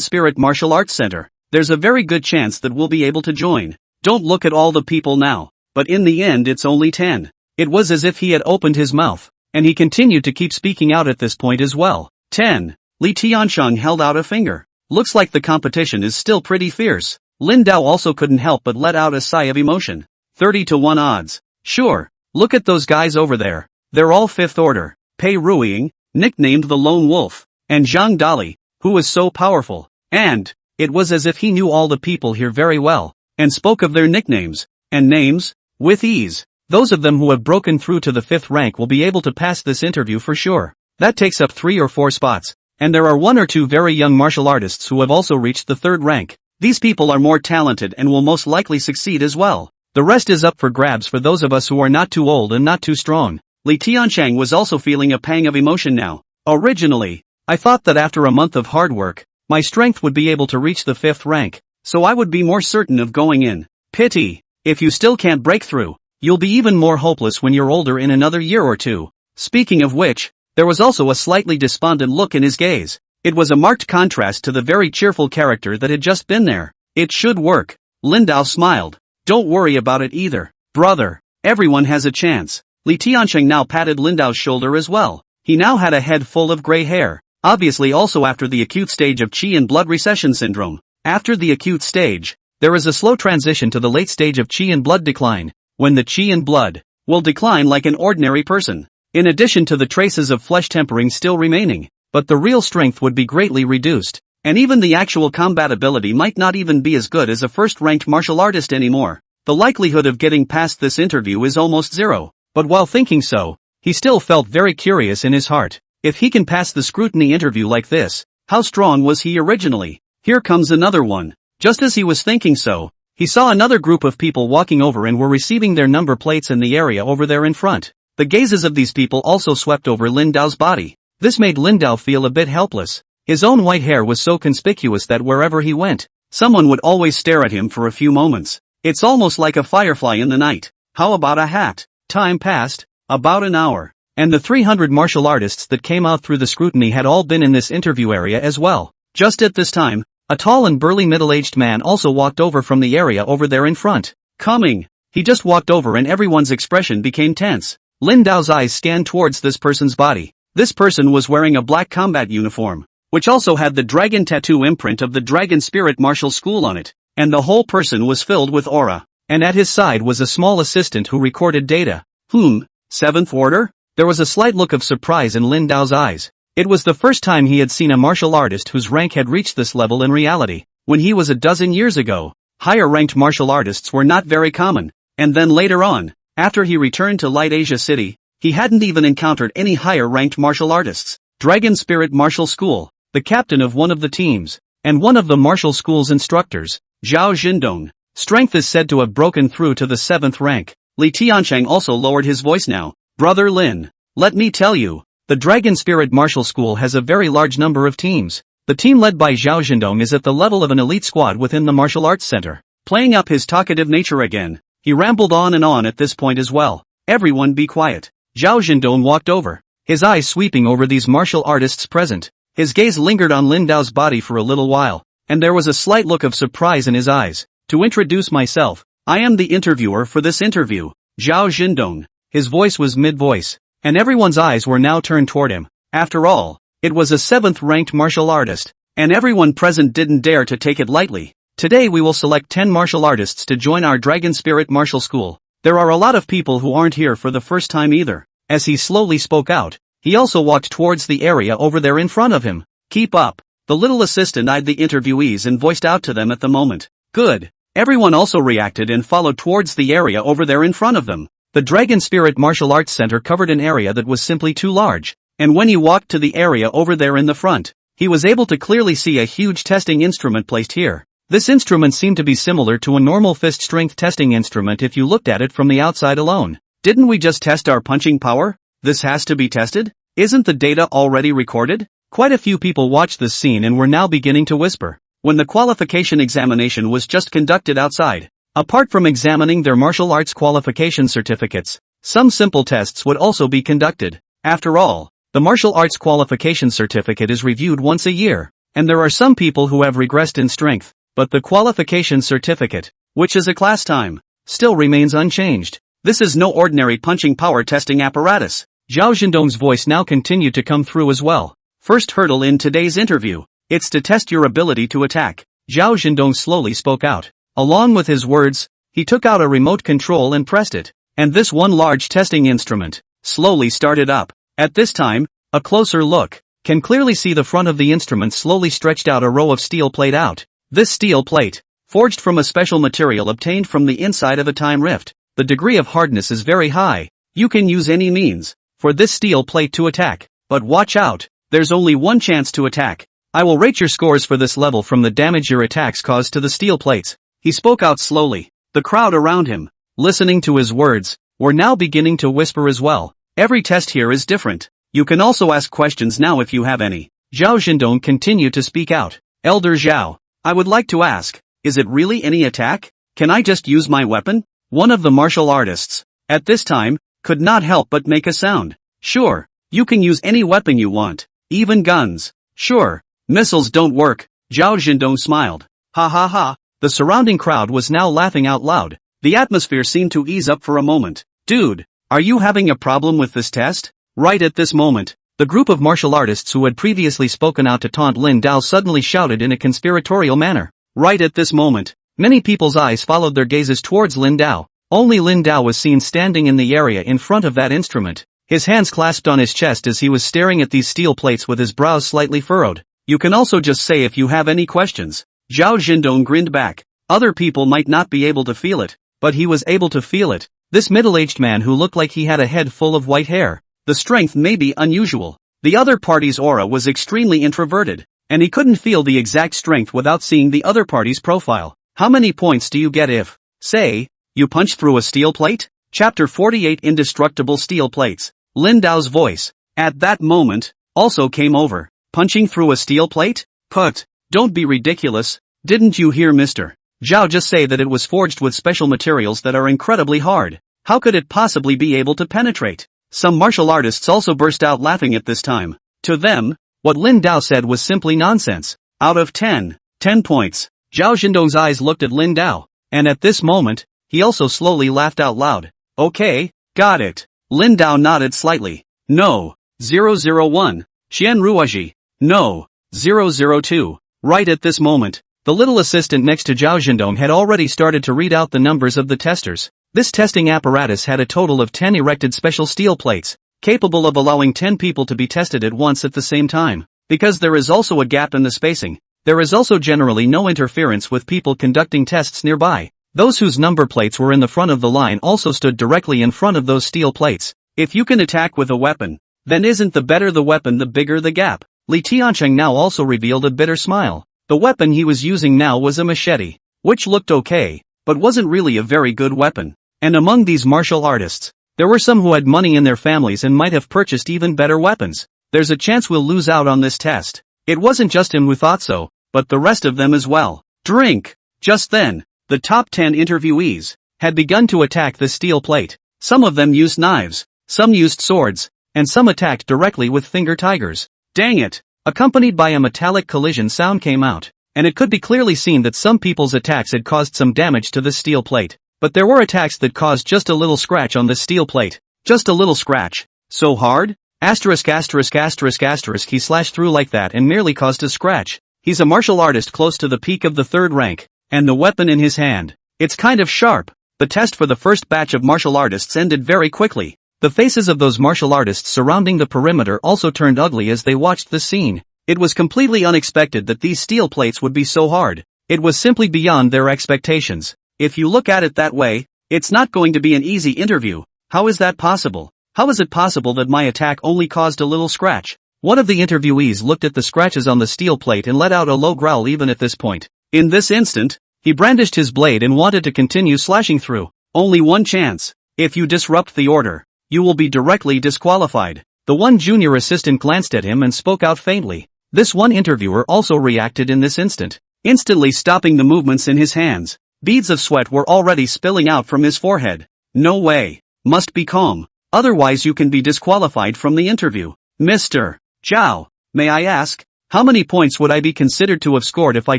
Spirit Martial Arts Center, there's a very good chance that we'll be able to join. Don't look at all the people now, but in the end it's only 10. It was as if he had opened his mouth, and he continued to keep speaking out at this point as well. 10. Li Tiancheng held out a finger. Looks like the competition is still pretty fierce. Lindao also couldn't help but let out a sigh of emotion. 30 to 1 odds. Sure, look at those guys over there. They're all 5th order. Pei Ruiying, nicknamed the Lone Wolf, and Zhang Dali, who was so powerful. And it was as if he knew all the people here very well, and spoke of their nicknames and names with ease. Those of them who have broken through to the 5th rank will be able to pass this interview for sure. That takes up 3 or 4 spots, and there are 1 or 2 very young martial artists who have also reached the 3rd rank. These people are more talented and will most likely succeed as well. The rest is up for grabs for those of us who are not too old and not too strong. Li Tiancheng was also feeling a pang of emotion now. Originally, I thought that after a month of hard work, my strength would be able to reach the 5th rank, so I would be more certain of going in. Pity. If you still can't break through, you'll be even more hopeless when you're older in another year or 2. Speaking of which, there was also a slightly despondent look in his gaze. It was a marked contrast to the very cheerful character that had just been there. It should work. Lindao smiled. Don't worry about it either, brother. Everyone has a chance. Li Tiancheng now patted Lindao's shoulder as well. He now had a head full of gray hair, obviously also after the acute stage of qi and blood recession syndrome. After the acute stage, there is a slow transition to the late stage of qi and blood decline, when the qi and blood will decline like an ordinary person, in addition to the traces of flesh tempering still remaining. But the real strength would be greatly reduced, and even the actual combat ability might not even be as good as a first-ranked martial artist anymore. The likelihood of getting past this interview is almost 0, but while thinking so, he still felt very curious in his heart. If he can pass the scrutiny interview like this, how strong was he originally? Here comes another one. Just as he was thinking so, he saw another group of people walking over and were receiving their number plates in the area over there in front. The gazes of these people also swept over Lindao's body. This made Lindao feel a bit helpless. His own white hair was so conspicuous that wherever he went, someone would always stare at him for a few moments. It's almost like a firefly in the night. How about a hat? Time passed, about an hour, and the 300 martial artists that came out through the scrutiny had all been in this interview area as well. Just at this time, a tall and burly middle-aged man also walked over from the area over there in front. Coming. He just walked over and everyone's expression became tense. Lindao's eyes scanned towards this person's body. This person was wearing a black combat uniform, which also had the dragon tattoo imprint of the Dragon Spirit Martial School on it, and the whole person was filled with aura, and at his side was a small assistant who recorded data. 7th order? There was a slight look of surprise in Lindao's eyes. It was the first time he had seen a martial artist whose rank had reached this level in reality. When he was a dozen years ago, higher-ranked martial artists were not very common, and then later on, after he returned to Light Asia City, he hadn't even encountered any higher-ranked martial artists. Dragon Spirit Martial School, the captain of one of the teams, and one of the martial school's instructors, Zhao Jindong. Strength is said to have broken through to the 7th rank. Li Tiancheng also lowered his voice now. Brother Lin, let me tell you, the Dragon Spirit Martial School has a very large number of teams. The team led by Zhao Zhendong is at the level of an elite squad within the martial arts center. Playing up his talkative nature again, he rambled on and on at this point as well. Everyone be quiet. Zhao Zhendong walked over, his eyes sweeping over these martial artists present. His gaze lingered on Lin Dao's body for a little while, and there was a slight look of surprise in his eyes. To introduce myself, I am the interviewer for this interview, Zhao Zhendong. His voice was mid-voice, and everyone's eyes were now turned toward him. After all, it was a 7th-ranked martial artist, and everyone present didn't dare to take it lightly. Today we will select 10 martial artists to join our Dragon Spirit Martial School. There are a lot of people who aren't here for the first time either. As he slowly spoke out, he also walked towards the area over there in front of him. Keep up. The little assistant eyed the interviewees and voiced out to them at the moment. Good. Everyone also reacted and followed towards the area over there in front of them. The Dragon Spirit Martial Arts Center covered an area that was simply too large, and when he walked to the area over there in the front, he was able to clearly see a huge testing instrument placed here. This instrument seemed to be similar to a normal fist strength testing instrument if you looked at it from the outside alone. Didn't we just test our punching power? This has to be tested? Isn't the data already recorded? Quite a few people watched this scene and were now beginning to whisper. When the qualification examination was just conducted outside, apart from examining their martial arts qualification certificates, some simple tests would also be conducted. After all, the martial arts qualification certificate is reviewed once a year, and there are some people who have regressed in strength, but the qualification certificate, which is a class time, still remains unchanged. This is no ordinary punching power testing apparatus. Zhao Zhendong's voice now continued to come through as well. First hurdle in today's interview, it's to test your ability to attack. Zhao Zhendong slowly spoke out. Along with his words, he took out a remote control and pressed it, and this one large testing instrument slowly started up. At this time, a closer look can clearly see the front of the instrument slowly stretched out a row of steel plate out. This steel plate, forged from a special material obtained from the inside of a time rift. The degree of hardness is very high. You can use any means for this steel plate to attack, but watch out, there's only one chance to attack. I will rate your scores for this level from the damage your attacks cause to the steel plates. He spoke out slowly. The crowd around him, listening to his words, were now beginning to whisper as well. Every test here is different. You can also ask questions now if you have any. Zhao Zhendong continued to speak out. Elder Zhao, I would like to ask, is it really any attack? Can I just use my weapon? One of the martial artists, at this time, could not help but make a sound. Sure, you can use any weapon you want, even guns. Sure, missiles don't work. Zhao Zhendong smiled. Ha ha ha. The surrounding crowd was now laughing out loud. The atmosphere seemed to ease up for a moment. Dude, are you having a problem with this test? Right at this moment, the group of martial artists who had previously spoken out to taunt Lin Dao suddenly shouted in a conspiratorial manner. Right at this moment, many people's eyes followed their gazes towards Lin Dao. Only Lin Dao was seen standing in the area in front of that instrument, his hands clasped on his chest as he was staring at these steel plates with his brows slightly furrowed. You can also just say if you have any questions. Zhao Zhendong grinned back. Other people might not be able to feel it, but he was able to feel it. This middle-aged man who looked like he had a head full of white hair. The strength may be unusual. The other party's aura was extremely introverted, and he couldn't feel the exact strength without seeing the other party's profile. How many points do you get if, say, you punch through a steel plate? Chapter 48 Indestructible Steel Plates. Lin Dao's voice, at that moment, also came over. Punching through a steel plate? Put. Don't be ridiculous. Didn't you hear Mr. Zhao just say that it was forged with special materials that are incredibly hard? How could it possibly be able to penetrate? Some martial artists also burst out laughing at this time. To them, what Lin Dao said was simply nonsense. Out of 10 points. Zhao Zhendong's eyes looked at Lin Dao, and at this moment, he also slowly laughed out loud. Okay, got it. Lin Dao nodded slightly. No. 001. Xian Ruaji. No. 002. Right at this moment, the little assistant next to Zhao Zhendong had already started to read out the numbers of the testers. This testing apparatus had a total of 10 erected special steel plates, capable of allowing 10 people to be tested at once at the same time. Because there is also a gap in the spacing, there is also generally no interference with people conducting tests nearby. Those whose number plates were in the front of the line also stood directly in front of those steel plates. If you can attack with a weapon, then isn't the better the weapon the bigger the gap? Li Tiancheng now also revealed a bitter smile. The weapon he was using now was a machete, which looked okay, but wasn't really a very good weapon. And among these martial artists, there were some who had money in their families and might have purchased even better weapons. There's a chance we'll lose out on this test. It wasn't just him who thought so, but the rest of them as well. Drink! Just then, the top 10 interviewees had begun to attack the steel plate. Some of them used knives, some used swords, and some attacked directly with finger tigers. Dang it! Accompanied by a metallic collision sound came out, and it could be clearly seen that some people's attacks had caused some damage to the steel plate. But there were attacks that caused just a little scratch on the steel plate. Just a little scratch. So hard? Asterisk asterisk asterisk asterisk he slashed through like that and merely caused a scratch. He's a martial artist close to the peak of the 3rd rank, and the weapon in his hand. It's kind of sharp. The test for the first batch of martial artists ended very quickly. The faces of those martial artists surrounding the perimeter also turned ugly as they watched the scene. It was completely unexpected that these steel plates would be so hard. It was simply beyond their expectations. If you look at it that way, it's not going to be an easy interview. How is that possible? How is it possible that my attack only caused a little scratch? One of the interviewees looked at the scratches on the steel plate and let out a low growl even at this point. In this instant, he brandished his blade and wanted to continue slashing through. Only one chance. If you disrupt the order, you will be directly disqualified. The one junior assistant glanced at him and spoke out faintly. This one interviewer also reacted in this instant, instantly stopping the movements in his hands. Beads of sweat were already spilling out from his forehead. No way. Must be calm. Otherwise you can be disqualified from the interview. Mr. Zhao, may I ask, how many points would I be considered to have scored if I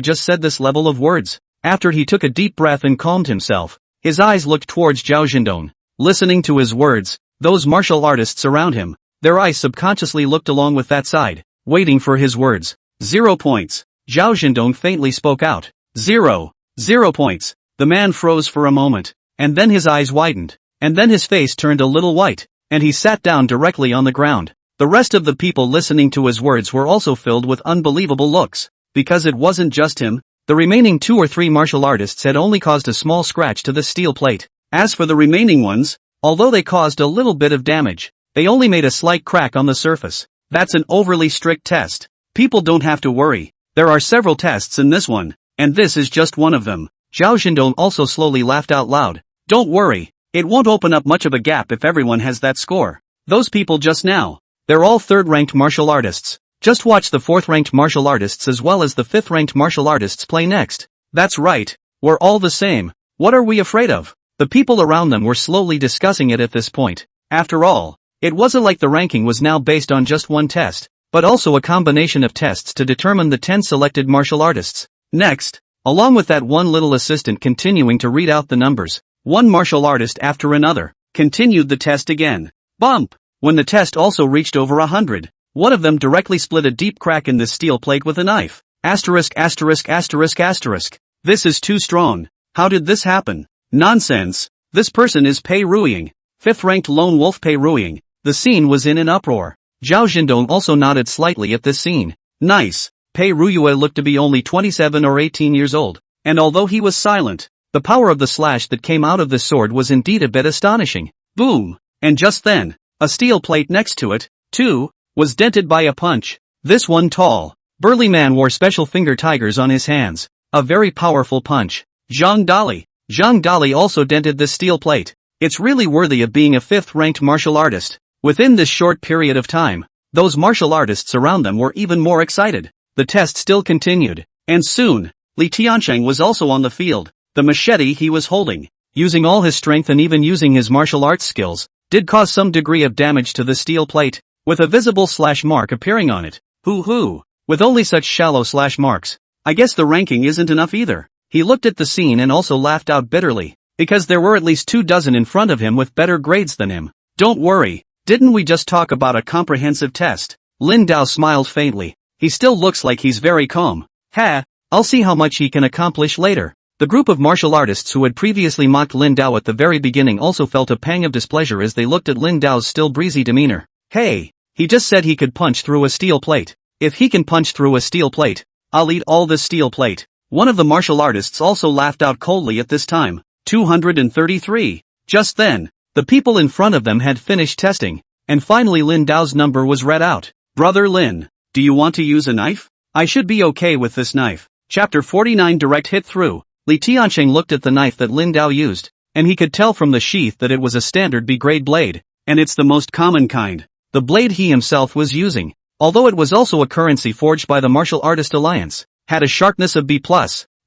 just said this level of words? After he took a deep breath and calmed himself, his eyes looked towards Zhao Zhendong. Listening to his words, those martial artists around him, their eyes subconsciously looked along with that side, waiting for his words. 0 points. Zhao Zhendong faintly spoke out. 0 points. The man froze for a moment, and then his eyes widened, and then his face turned a little white, and he sat down directly on the ground. The rest of the people listening to his words were also filled with unbelievable looks, because it wasn't just him. The remaining 2 or 3 martial artists had only caused a small scratch to the steel plate. As for the remaining ones, although they caused a little bit of damage, they only made a slight crack on the surface. That's an overly strict test. People don't have to worry. There are several tests in this one, and this is just one of them. Zhao Zhendong also slowly laughed out loud. Don't worry, it won't open up much of a gap if everyone has that score. Those people just now, they're all 3rd-ranked martial artists. Just watch the 4th-ranked martial artists as well as the 5th-ranked martial artists play next. That's right, we're all the same. What are we afraid of? The people around them were slowly discussing it at this point. After all, it wasn't like the ranking was now based on just one test, but also a combination of tests to determine the 10 selected martial artists. Next, along with that one little assistant continuing to read out the numbers, one martial artist after another continued the test again. Bump! When the test also reached over 100. One of them directly split a deep crack in the steel plate with a knife. Asterisk asterisk asterisk asterisk. This is too strong. How did this happen? Nonsense. This person is Pei Ruiying. 5th-ranked lone wolf Pei Ruiying. The scene was in an uproar. Zhao Zhendong also nodded slightly at this scene. Nice. Pei Ruiyue looked to be only 27 or 18 years old. And although he was silent, the power of the slash that came out of the sword was indeed a bit astonishing. Boom. And just then, a steel plate next to it, too, was dented by a punch. This one tall, burly man wore special finger tigers on his hands. A very powerful punch. Zhang Dali. Zhang Dali also dented the steel plate. It's really worthy of being a 5th-ranked martial artist. Within this short period of time, those martial artists around them were even more excited. The test still continued, and soon, Li Tiancheng was also on the field. The machete he was holding, using all his strength and even using his martial arts skills, did cause some degree of damage to the steel plate, with a visible slash mark appearing on it. Hoo-hoo, with only such shallow slash marks, I guess the ranking isn't enough either. He looked at the scene and also laughed out bitterly, because there were at least 2 dozen in front of him with better grades than him. Don't worry, didn't we just talk about a comprehensive test? Lin Dao smiled faintly. He still looks like he's very calm. Ha, I'll see how much he can accomplish later. The group of martial artists who had previously mocked Lin Dao at the very beginning also felt a pang of displeasure as they looked at Lin Dao's still breezy demeanor. Hey, he just said he could punch through a steel plate. If he can punch through a steel plate, I'll eat all this steel plate. One of the martial artists also laughed out coldly at this time. 233. Just then, the people in front of them had finished testing, and finally Lin Dao's number was read out. Brother Lin, do you want to use a knife? I should be okay with this knife. Chapter 49 Direct Hit Through. Li Tiancheng looked at the knife that Lin Dao used, and he could tell from the sheath that it was a standard B-grade blade, and it's the most common kind. The blade he himself was using although it was also a currency forged by the Martial Artist Alliance, had a sharpness of B+,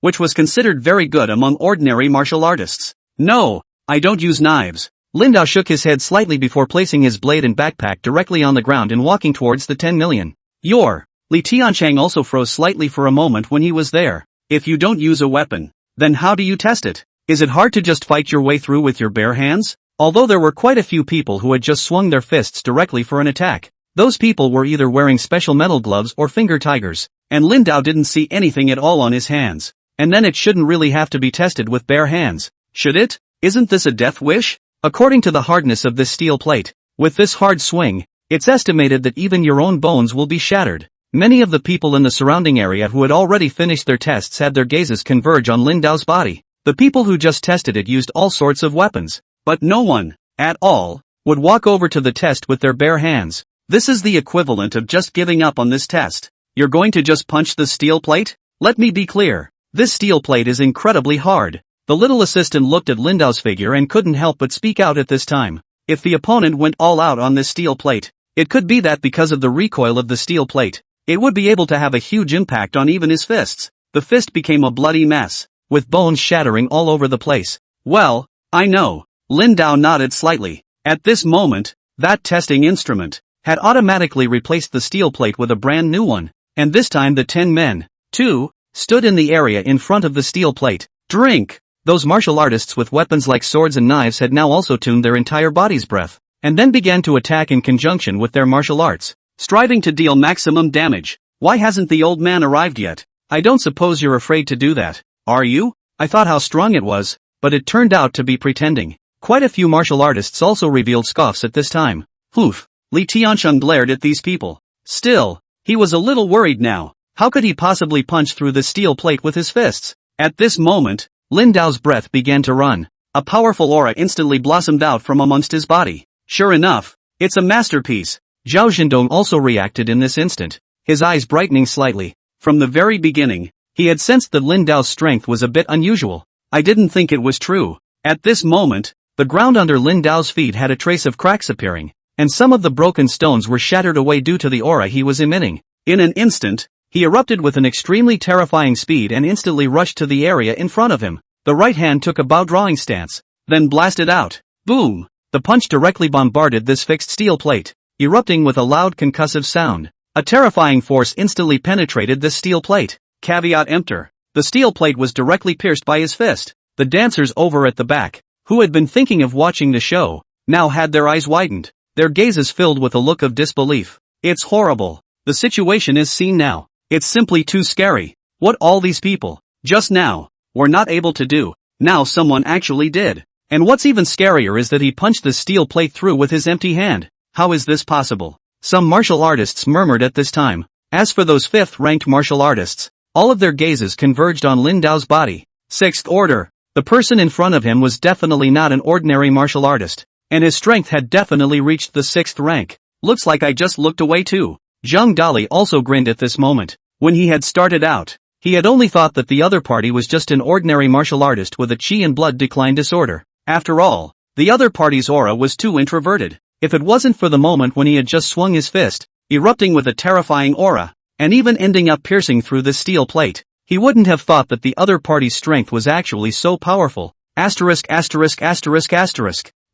which was considered very good among ordinary martial artists. No, I don't use knives. Lin Dao shook his head slightly before placing his blade and backpack directly on the ground and walking towards the 10 million. Li Tianchang also froze slightly for a moment when he was there. If you don't use a weapon, then how do you test it? Is it hard to just fight your way through with your bare hands? Although there were quite a few people who had just swung their fists directly for an attack, those people were either wearing special metal gloves or finger tigers, and Lin Dao didn't see anything at all on his hands. And then it shouldn't really have to be tested with bare hands, should it? Isn't this a death wish? According to the hardness of this steel plate, with this hard swing, it's estimated that even your own bones will be shattered. Many of the people in the surrounding area who had already finished their tests had their gazes converge on Lin Dao's body. The people who just tested it used all sorts of weapons, but no one, at all, would walk over to the test with their bare hands. This is the equivalent of just giving up on this test. You're going to just punch the steel plate? Let me be clear. This steel plate is incredibly hard. The little assistant looked at Lin Dao's figure and couldn't help but speak out at this time. If the opponent went all out on this steel plate, it could be that because of the recoil of the steel plate, it would be able to have a huge impact on even his fists. The fist became a bloody mess, with bones shattering all over the place. Well, I know. Lin Dao nodded slightly. At this moment, that testing instrument had automatically replaced the steel plate with a brand new one, and this time the 10 men, too, stood in the area in front of the steel plate. Drink! Those martial artists with weapons like swords and knives had now also tuned their entire body's breath, and then began to attack in conjunction with their martial arts, striving to deal maximum damage. Why hasn't the old man arrived yet? I don't suppose you're afraid to do that, are you? I thought how strong it was, but it turned out to be pretending. Quite a few martial artists also revealed scoffs at this time. Oof! Li Tiancheng glared at these people. Still, he was a little worried now. How could he possibly punch through the steel plate with his fists? At this moment, Lin Dao's breath began to run. A powerful aura instantly blossomed out from amongst his body. Sure enough, it's a masterpiece. Zhao Zhendong also reacted in this instant, his eyes brightening slightly. From the very beginning, he had sensed that Lin Dao's strength was a bit unusual. I didn't think it was true. At this moment, the ground under Lin Dao's feet had a trace of cracks appearing, and some of the broken stones were shattered away due to the aura he was emitting. In an instant, he erupted with an extremely terrifying speed and instantly rushed to the area in front of him. The right hand took a bow drawing stance, then blasted out. Boom! The punch directly bombarded this fixed steel plate, erupting with a loud concussive sound. A terrifying force instantly penetrated this steel plate. Caveat emptor. The steel plate was directly pierced by his fist. The dancers over at the back, who had been thinking of watching the show, now had their eyes widened, their gazes filled with a look of disbelief. It's horrible. The situation is seen now. It's simply too scary. What all these people, just now, were not able to do, now someone actually did. And what's even scarier is that he punched the steel plate through with his empty hand. How is this possible? Some martial artists murmured at this time. As for those 5th-ranked martial artists, all of their gazes converged on Lin Dao's body. 6th order. The person in front of him was definitely not an ordinary martial artist, and his strength had definitely reached the 6th rank. Looks like I just looked away too. Zhang Dali also grinned at this moment. When he had started out, he had only thought that the other party was just an ordinary martial artist with a qi and blood decline disorder. After all, the other party's aura was too introverted. If it wasn't for the moment when he had just swung his fist, erupting with a terrifying aura, and even ending up piercing through the steel plate, he wouldn't have thought that the other party's strength was actually so powerful. Asterisk.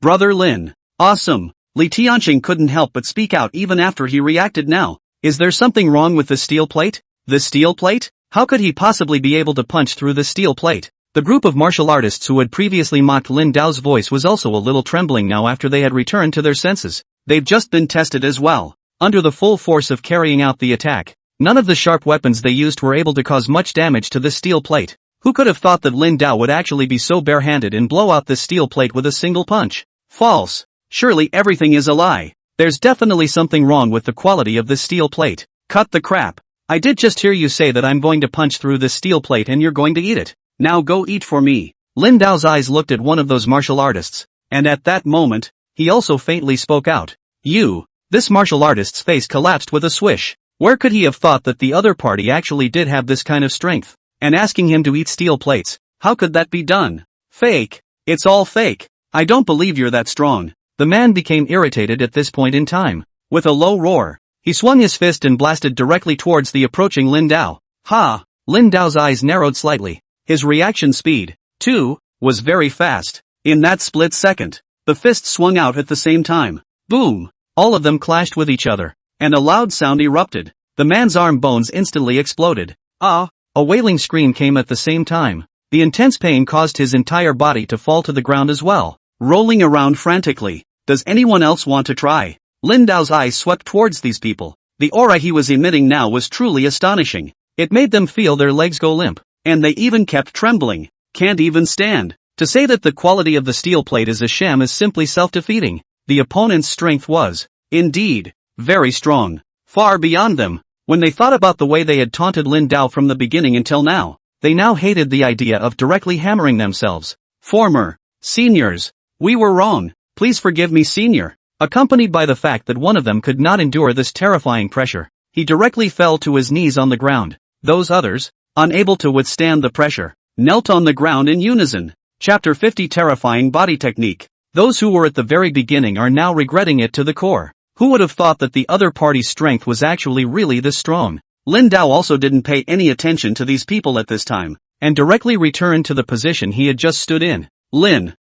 Brother Lin. Awesome. Li Tiancheng couldn't help but speak out even after he reacted now. Is there something wrong with the steel plate? The steel plate? How could he possibly be able to punch through the steel plate? The group of martial artists who had previously mocked Lin Dao's voice was also a little trembling now after they had returned to their senses. They've just been tested as well. Under the full force of carrying out the attack, none of the sharp weapons they used were able to cause much damage to the steel plate. Who could have thought that Lin Dao would actually be so barehanded and blow out this steel plate with a single punch? False. Surely everything is a lie. There's definitely something wrong with the quality of this steel plate. Cut the crap. I did just hear you say that I'm going to punch through this steel plate and you're going to eat it. Now go eat for me. Lin Dao's eyes looked at one of those martial artists, and at that moment, he also faintly spoke out. You. This martial artist's face collapsed with a swish. Where could he have thought that the other party actually did have this kind of strength? And asking him to eat steel plates, how could that be done? Fake. It's all fake. I don't believe you're that strong. The man became irritated at this point in time. With a low roar, He swung his fist and blasted directly towards the approaching Lin Dao. Ha! Lin Dao's eyes narrowed slightly. His reaction speed, too, was very fast. In that split second, the fist swung out at the same time. Boom! All of them clashed with each other, and a loud sound erupted. The man's arm bones instantly exploded. Ah! A wailing scream came at the same time. The intense pain caused his entire body to fall to the ground as well, rolling around frantically. Does anyone else want to try? Lin Dao's eyes swept towards these people. The aura he was emitting now was truly astonishing. It made them feel their legs go limp, and they even kept trembling. Can't even stand. To say that the quality of the steel plate is a sham is simply self-defeating. The opponent's strength was, indeed, very strong. Far beyond them. When they thought about the way they had taunted Lin Dao from the beginning until now, they now hated the idea of directly hammering themselves. Former seniors, we were wrong. Please forgive me, senior. Accompanied by the fact that one of them could not endure this terrifying pressure, he directly fell to his knees on the ground. Those others, unable to withstand the pressure, knelt on the ground in unison. Chapter 50 Terrifying Body Technique. Those who were at the very beginning are now regretting it to the core. Who would have thought that the other party's strength was actually really this strong? Lin Dao also didn't pay any attention to these people at this time, and directly returned to the position he had just stood in. Lin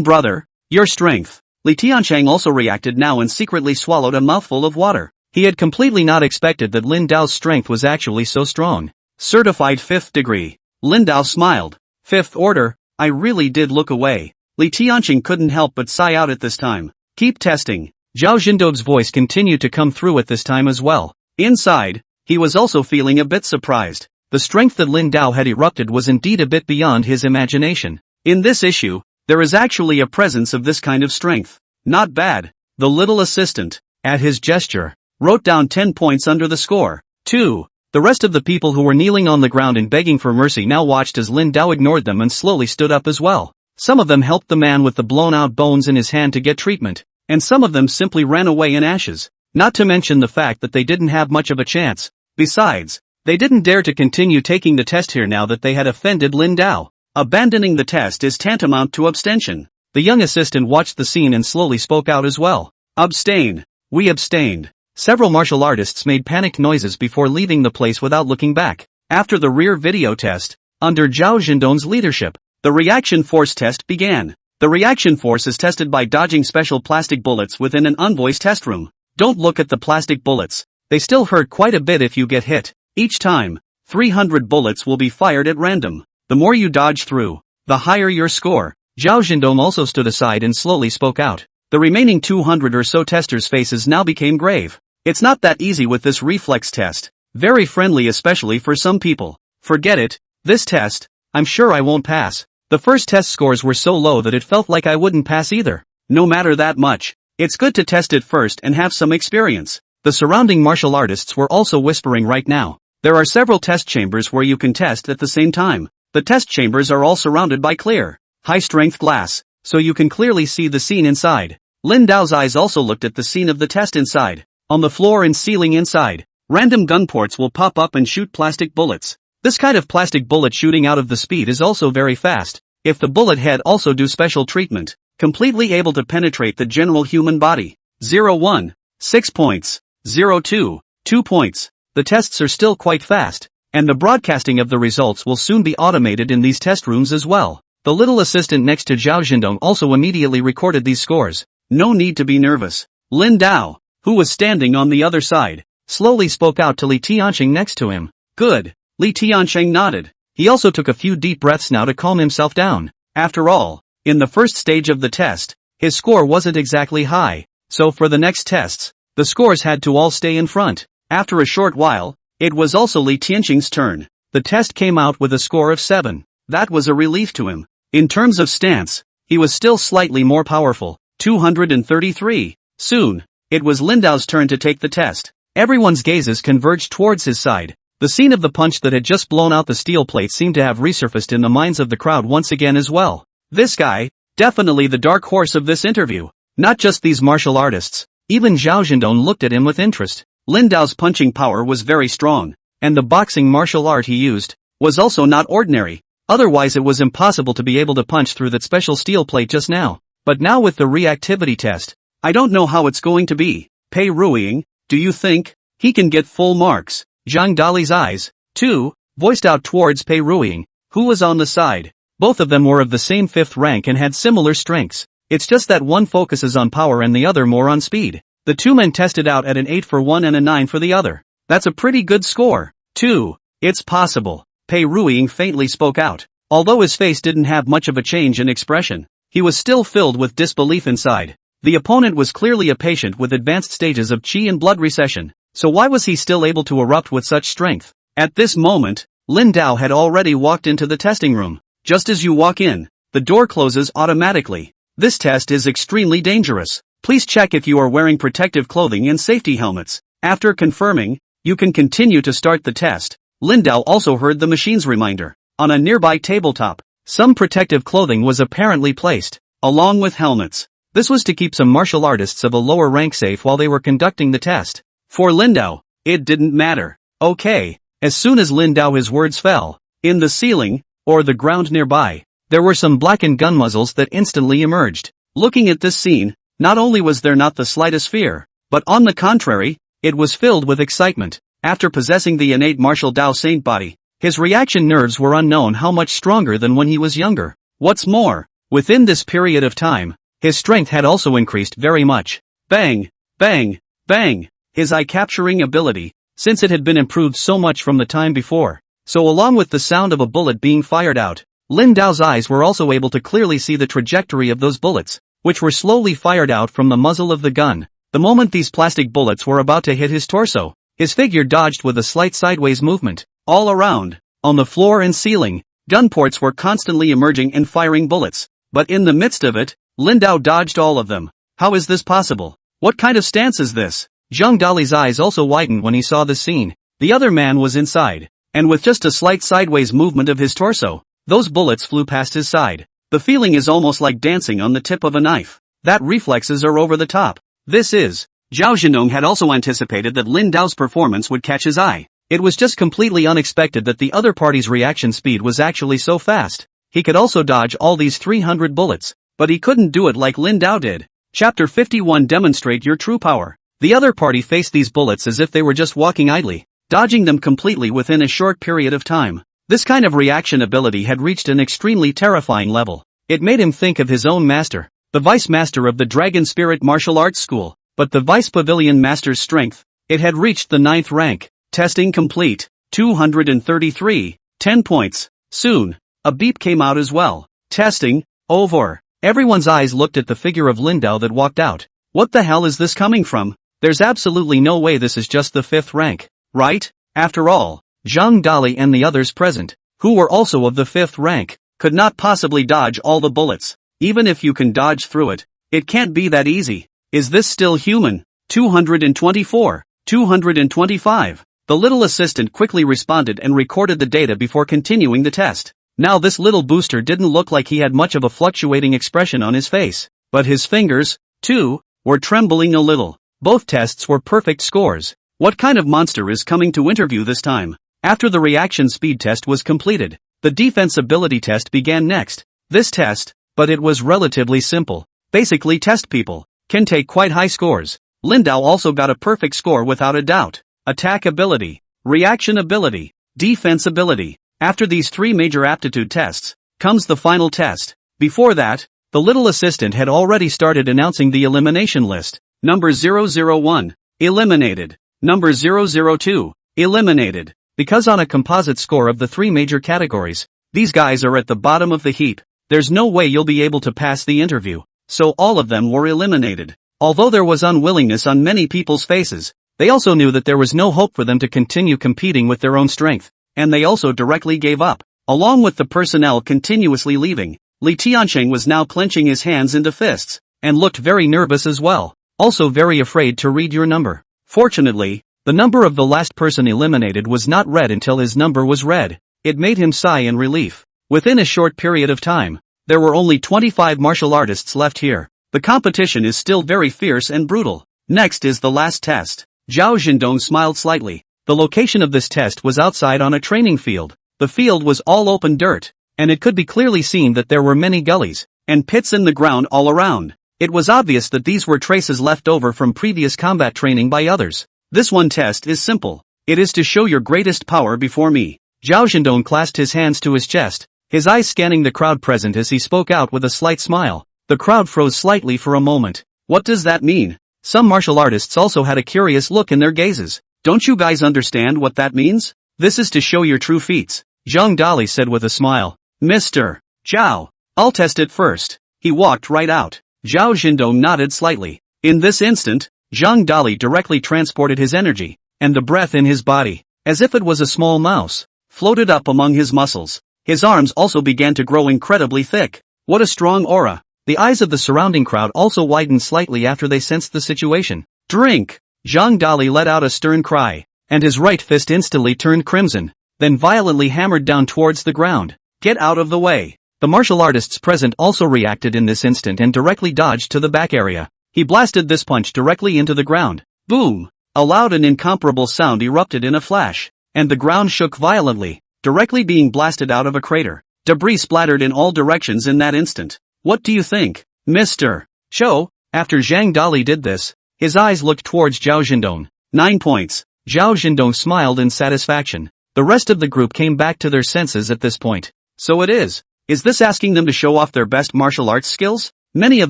brother, your strength. Li Tiancheng also reacted now and secretly swallowed a mouthful of water. He had completely not expected that Lin Dao's strength was actually so strong. Certified 5th degree. Lin Dao smiled. 5th order, I really did look away. Li Tiancheng couldn't help but sigh out at this time. Keep testing. Zhao Xindob's voice continued to come through at this time as well. Inside, he was also feeling a bit surprised. The strength that Lin Dao had erupted was indeed a bit beyond his imagination. In this issue, there is actually a presence of this kind of strength. Not bad. The little assistant, at his gesture, wrote down 10 points under the score. 2. The rest of the people who were kneeling on the ground and begging for mercy now watched as Lin Dao ignored them and slowly stood up as well. Some of them helped the man with the blown-out bones in his hand to get treatment, and some of them simply ran away in ashes. Not to mention the fact that they didn't have much of a chance. Besides, they didn't dare to continue taking the test here now that they had offended Lin Dao. Abandoning the test is tantamount to abstention. The young assistant watched the scene and slowly spoke out as well. Abstain. We abstained. Several martial artists made panicked noises before leaving the place without looking back. After the rear video test, under Zhao Xindong's leadership, the reaction force test began. The reaction force is tested by dodging special plastic bullets within an envoy's test room. Don't look at the plastic bullets. They still hurt quite a bit if you get hit. Each time, 300 bullets will be fired at random. The more you dodge through, the higher your score. Zhao Xindong also stood aside and slowly spoke out. The remaining 200 or so testers' faces now became grave. It's not that easy with this reflex test. Very friendly, especially for some people. Forget it. This test, I'm sure I won't pass. The first test scores were so low that it felt like I wouldn't pass either. No matter that much, it's good to test it first and have some experience. The surrounding martial artists were also whispering right now. There are several test chambers where you can test at the same time. The test chambers are all surrounded by clear, high-strength glass, so you can clearly see the scene inside. Lin Dao's eyes also looked at the scene of the test inside. On the floor and ceiling inside, random gun ports will pop up and shoot plastic bullets. This kind of plastic bullet shooting out of the speed is also very fast. If the bullet head also do special treatment, completely able to penetrate the general human body. 01, 6 points. 02, 2 points. The tests are still quite fast, and the broadcasting of the results will soon be automated in these test rooms as well. The little assistant next to Zhao Xindong also immediately recorded these scores. No need to be nervous. Lin Dao, who was standing on the other side, slowly spoke out to Li Tiancheng next to him. Good. Li Tiancheng nodded. He also took a few deep breaths now to calm himself down. After all, in the first stage of the test, his score wasn't exactly high, so for the next tests, the scores had to all stay in front. After a short while, it was also Li Tiancheng's turn. The test came out with a score of 7. That was a relief to him. In terms of stance, he was still slightly more powerful. 233. Soon, it was Lin Dao's turn to take the test. Everyone's gazes converged towards his side. The scene of the punch that had just blown out the steel plate seemed to have resurfaced in the minds of the crowd once again as well. This guy, definitely the dark horse of this interview. Not just these martial artists. Even Zhao Xindong looked at him with interest. Lin Dao's punching power was very strong, and the boxing martial art he used was also not ordinary. Otherwise it was impossible to be able to punch through that special steel plate just now. But now with the reactivity test, I don't know how it's going to be. Pei Ruiying, do you think? He can get full marks. Zhang Dali's eyes, too, voiced out towards Pei Ruiying, who was on the side. Both of them were of the same 5th rank and had similar strengths. It's just that one focuses on power and the other more on speed. The two men tested out at an 8 for one and a 9 for the other. That's a pretty good score. 2. It's possible. Pei Ruiying faintly spoke out. Although his face didn't have much of a change in expression, he was still filled with disbelief inside. The opponent was clearly a patient with advanced stages of qi and blood recession, so why was he still able to erupt with such strength? At this moment, Lin Dao had already walked into the testing room. Just as you walk in, the door closes automatically. This test is extremely dangerous. Please check if you are wearing protective clothing and safety helmets. After confirming, you can continue to start the test. Lin Dao also heard the machine's reminder. On a nearby tabletop, some protective clothing was apparently placed, along with helmets. This was to keep some martial artists of a lower rank safe while they were conducting the test. For Lin Dao, it didn't matter. Okay. As soon as Lin Dao his words fell, in the ceiling, or the ground nearby, there were some blackened gun muzzles that instantly emerged. Looking at this scene, not only was there not the slightest fear, but on the contrary, it was filled with excitement. After possessing the innate martial Dao Saint body, his reaction nerves were unknown how much stronger than when he was younger. What's more, within this period of time, his strength had also increased very much. Bang, bang, bang, his eye-capturing ability, since it had been improved so much from the time before. So along with the sound of a bullet being fired out, Lin Dao's eyes were also able to clearly see the trajectory of those bullets, which were slowly fired out from the muzzle of the gun. The moment these plastic bullets were about to hit his torso, his figure dodged with a slight sideways movement. All around, on the floor and ceiling, gun ports were constantly emerging and firing bullets. But in the midst of it, Lin Dao dodged all of them. How is this possible? What kind of stance is this? Zhang Dali's eyes also widened when he saw the scene. The other man was inside, and with just a slight sideways movement of his torso, those bullets flew past his side. The feeling is almost like dancing on the tip of a knife. That reflexes are over the top. This is. Zhao Zhendong had also anticipated that Lin Dao's performance would catch his eye. It was just completely unexpected that the other party's reaction speed was actually so fast. He could also dodge all these 300 bullets, but he couldn't do it like Lin Dao did. Chapter 51 Demonstrate your true power. The other party faced these bullets as if they were just walking idly, dodging them completely within a short period of time. This kind of reaction ability had reached an extremely terrifying level. It made him think of his own master, the vice master of the Dragon Spirit Martial Arts School, but the vice pavilion master's strength, it had reached the 9th rank. Testing complete. 233. 10 points. Soon, a beep came out as well. Testing, over. Everyone's eyes looked at the figure of Lin Dao that walked out. What the hell is this coming from? There's absolutely no way this is just the 5th rank, right? After all, Zhang Dali and the others present, who were also of the 5th rank, could not possibly dodge all the bullets. Even if you can dodge through it, it can't be that easy. Is this still human? 224. 225. The little assistant quickly responded and recorded the data before continuing the test. Now this little booster didn't look like he had much of a fluctuating expression on his face, but his fingers, too, were trembling a little. Both tests were perfect scores. What kind of monster is coming to interview this time? After the reaction speed test was completed, the defense ability test began next. This test, but it was relatively simple. Basically test people can take quite high scores. Lin Dao also got a perfect score without a doubt. Attack ability, reaction ability, defense ability. After these 3 major aptitude tests, comes the final test. Before that, the little assistant had already started announcing the elimination list. Number 001, eliminated. Number 002, eliminated. Because on a composite score of the 3 major categories, these guys are at the bottom of the heap. There's no way you'll be able to pass the interview. So all of them were eliminated. Although there was unwillingness on many people's faces, they also knew that there was no hope for them to continue competing with their own strength, and they also directly gave up. Along with the personnel continuously leaving, Li Tiancheng was now clenching his hands into fists, and looked very nervous as well, also very afraid to read your number. Fortunately, the number of the last person eliminated was not read until his number was read. It made him sigh in relief. Within a short period of time, there were only 25 martial artists left here. The competition is still very fierce and brutal. Next is the last test. Zhao Zhendong smiled slightly. The location of this test was outside on a training field. The field was all open dirt, and it could be clearly seen that there were many gullies and pits in the ground all around. It was obvious that these were traces left over from previous combat training by others. This one test is simple. It is to show your greatest power before me. Zhao Zhendong clasped his hands to his chest, his eyes scanning the crowd present as he spoke out with a slight smile. The crowd froze slightly for a moment. What does that mean? Some martial artists also had a curious look in their gazes. Don't you guys understand what that means? This is to show your true feats, Zhang Dali said with a smile. Mr. Zhao, I'll test it first. He walked right out. Zhao Zhendong nodded slightly. In this instant, Zhang Dali directly transported his energy, and the breath in his body, as if it was a small mouse, floated up among his muscles. His arms also began to grow incredibly thick. What a strong aura. The eyes of the surrounding crowd also widened slightly after they sensed the situation. Drink! Zhang Dali let out a stern cry, and his right fist instantly turned crimson, then violently hammered down towards the ground. Get out of the way! The martial artists present also reacted in this instant and directly dodged to the back area. He blasted this punch directly into the ground. Boom! A loud and incomparable sound erupted in a flash, and the ground shook violently, directly being blasted out of a crater. Debris splattered in all directions in that instant. What do you think, Mr. Cho? After Zhang Dali did this, his eyes looked towards Zhao Zhendong. 9 points. Zhao Zhendong smiled in satisfaction. The rest of the group came back to their senses at this point. So it is. Is this asking them to show off their best martial arts skills? Many of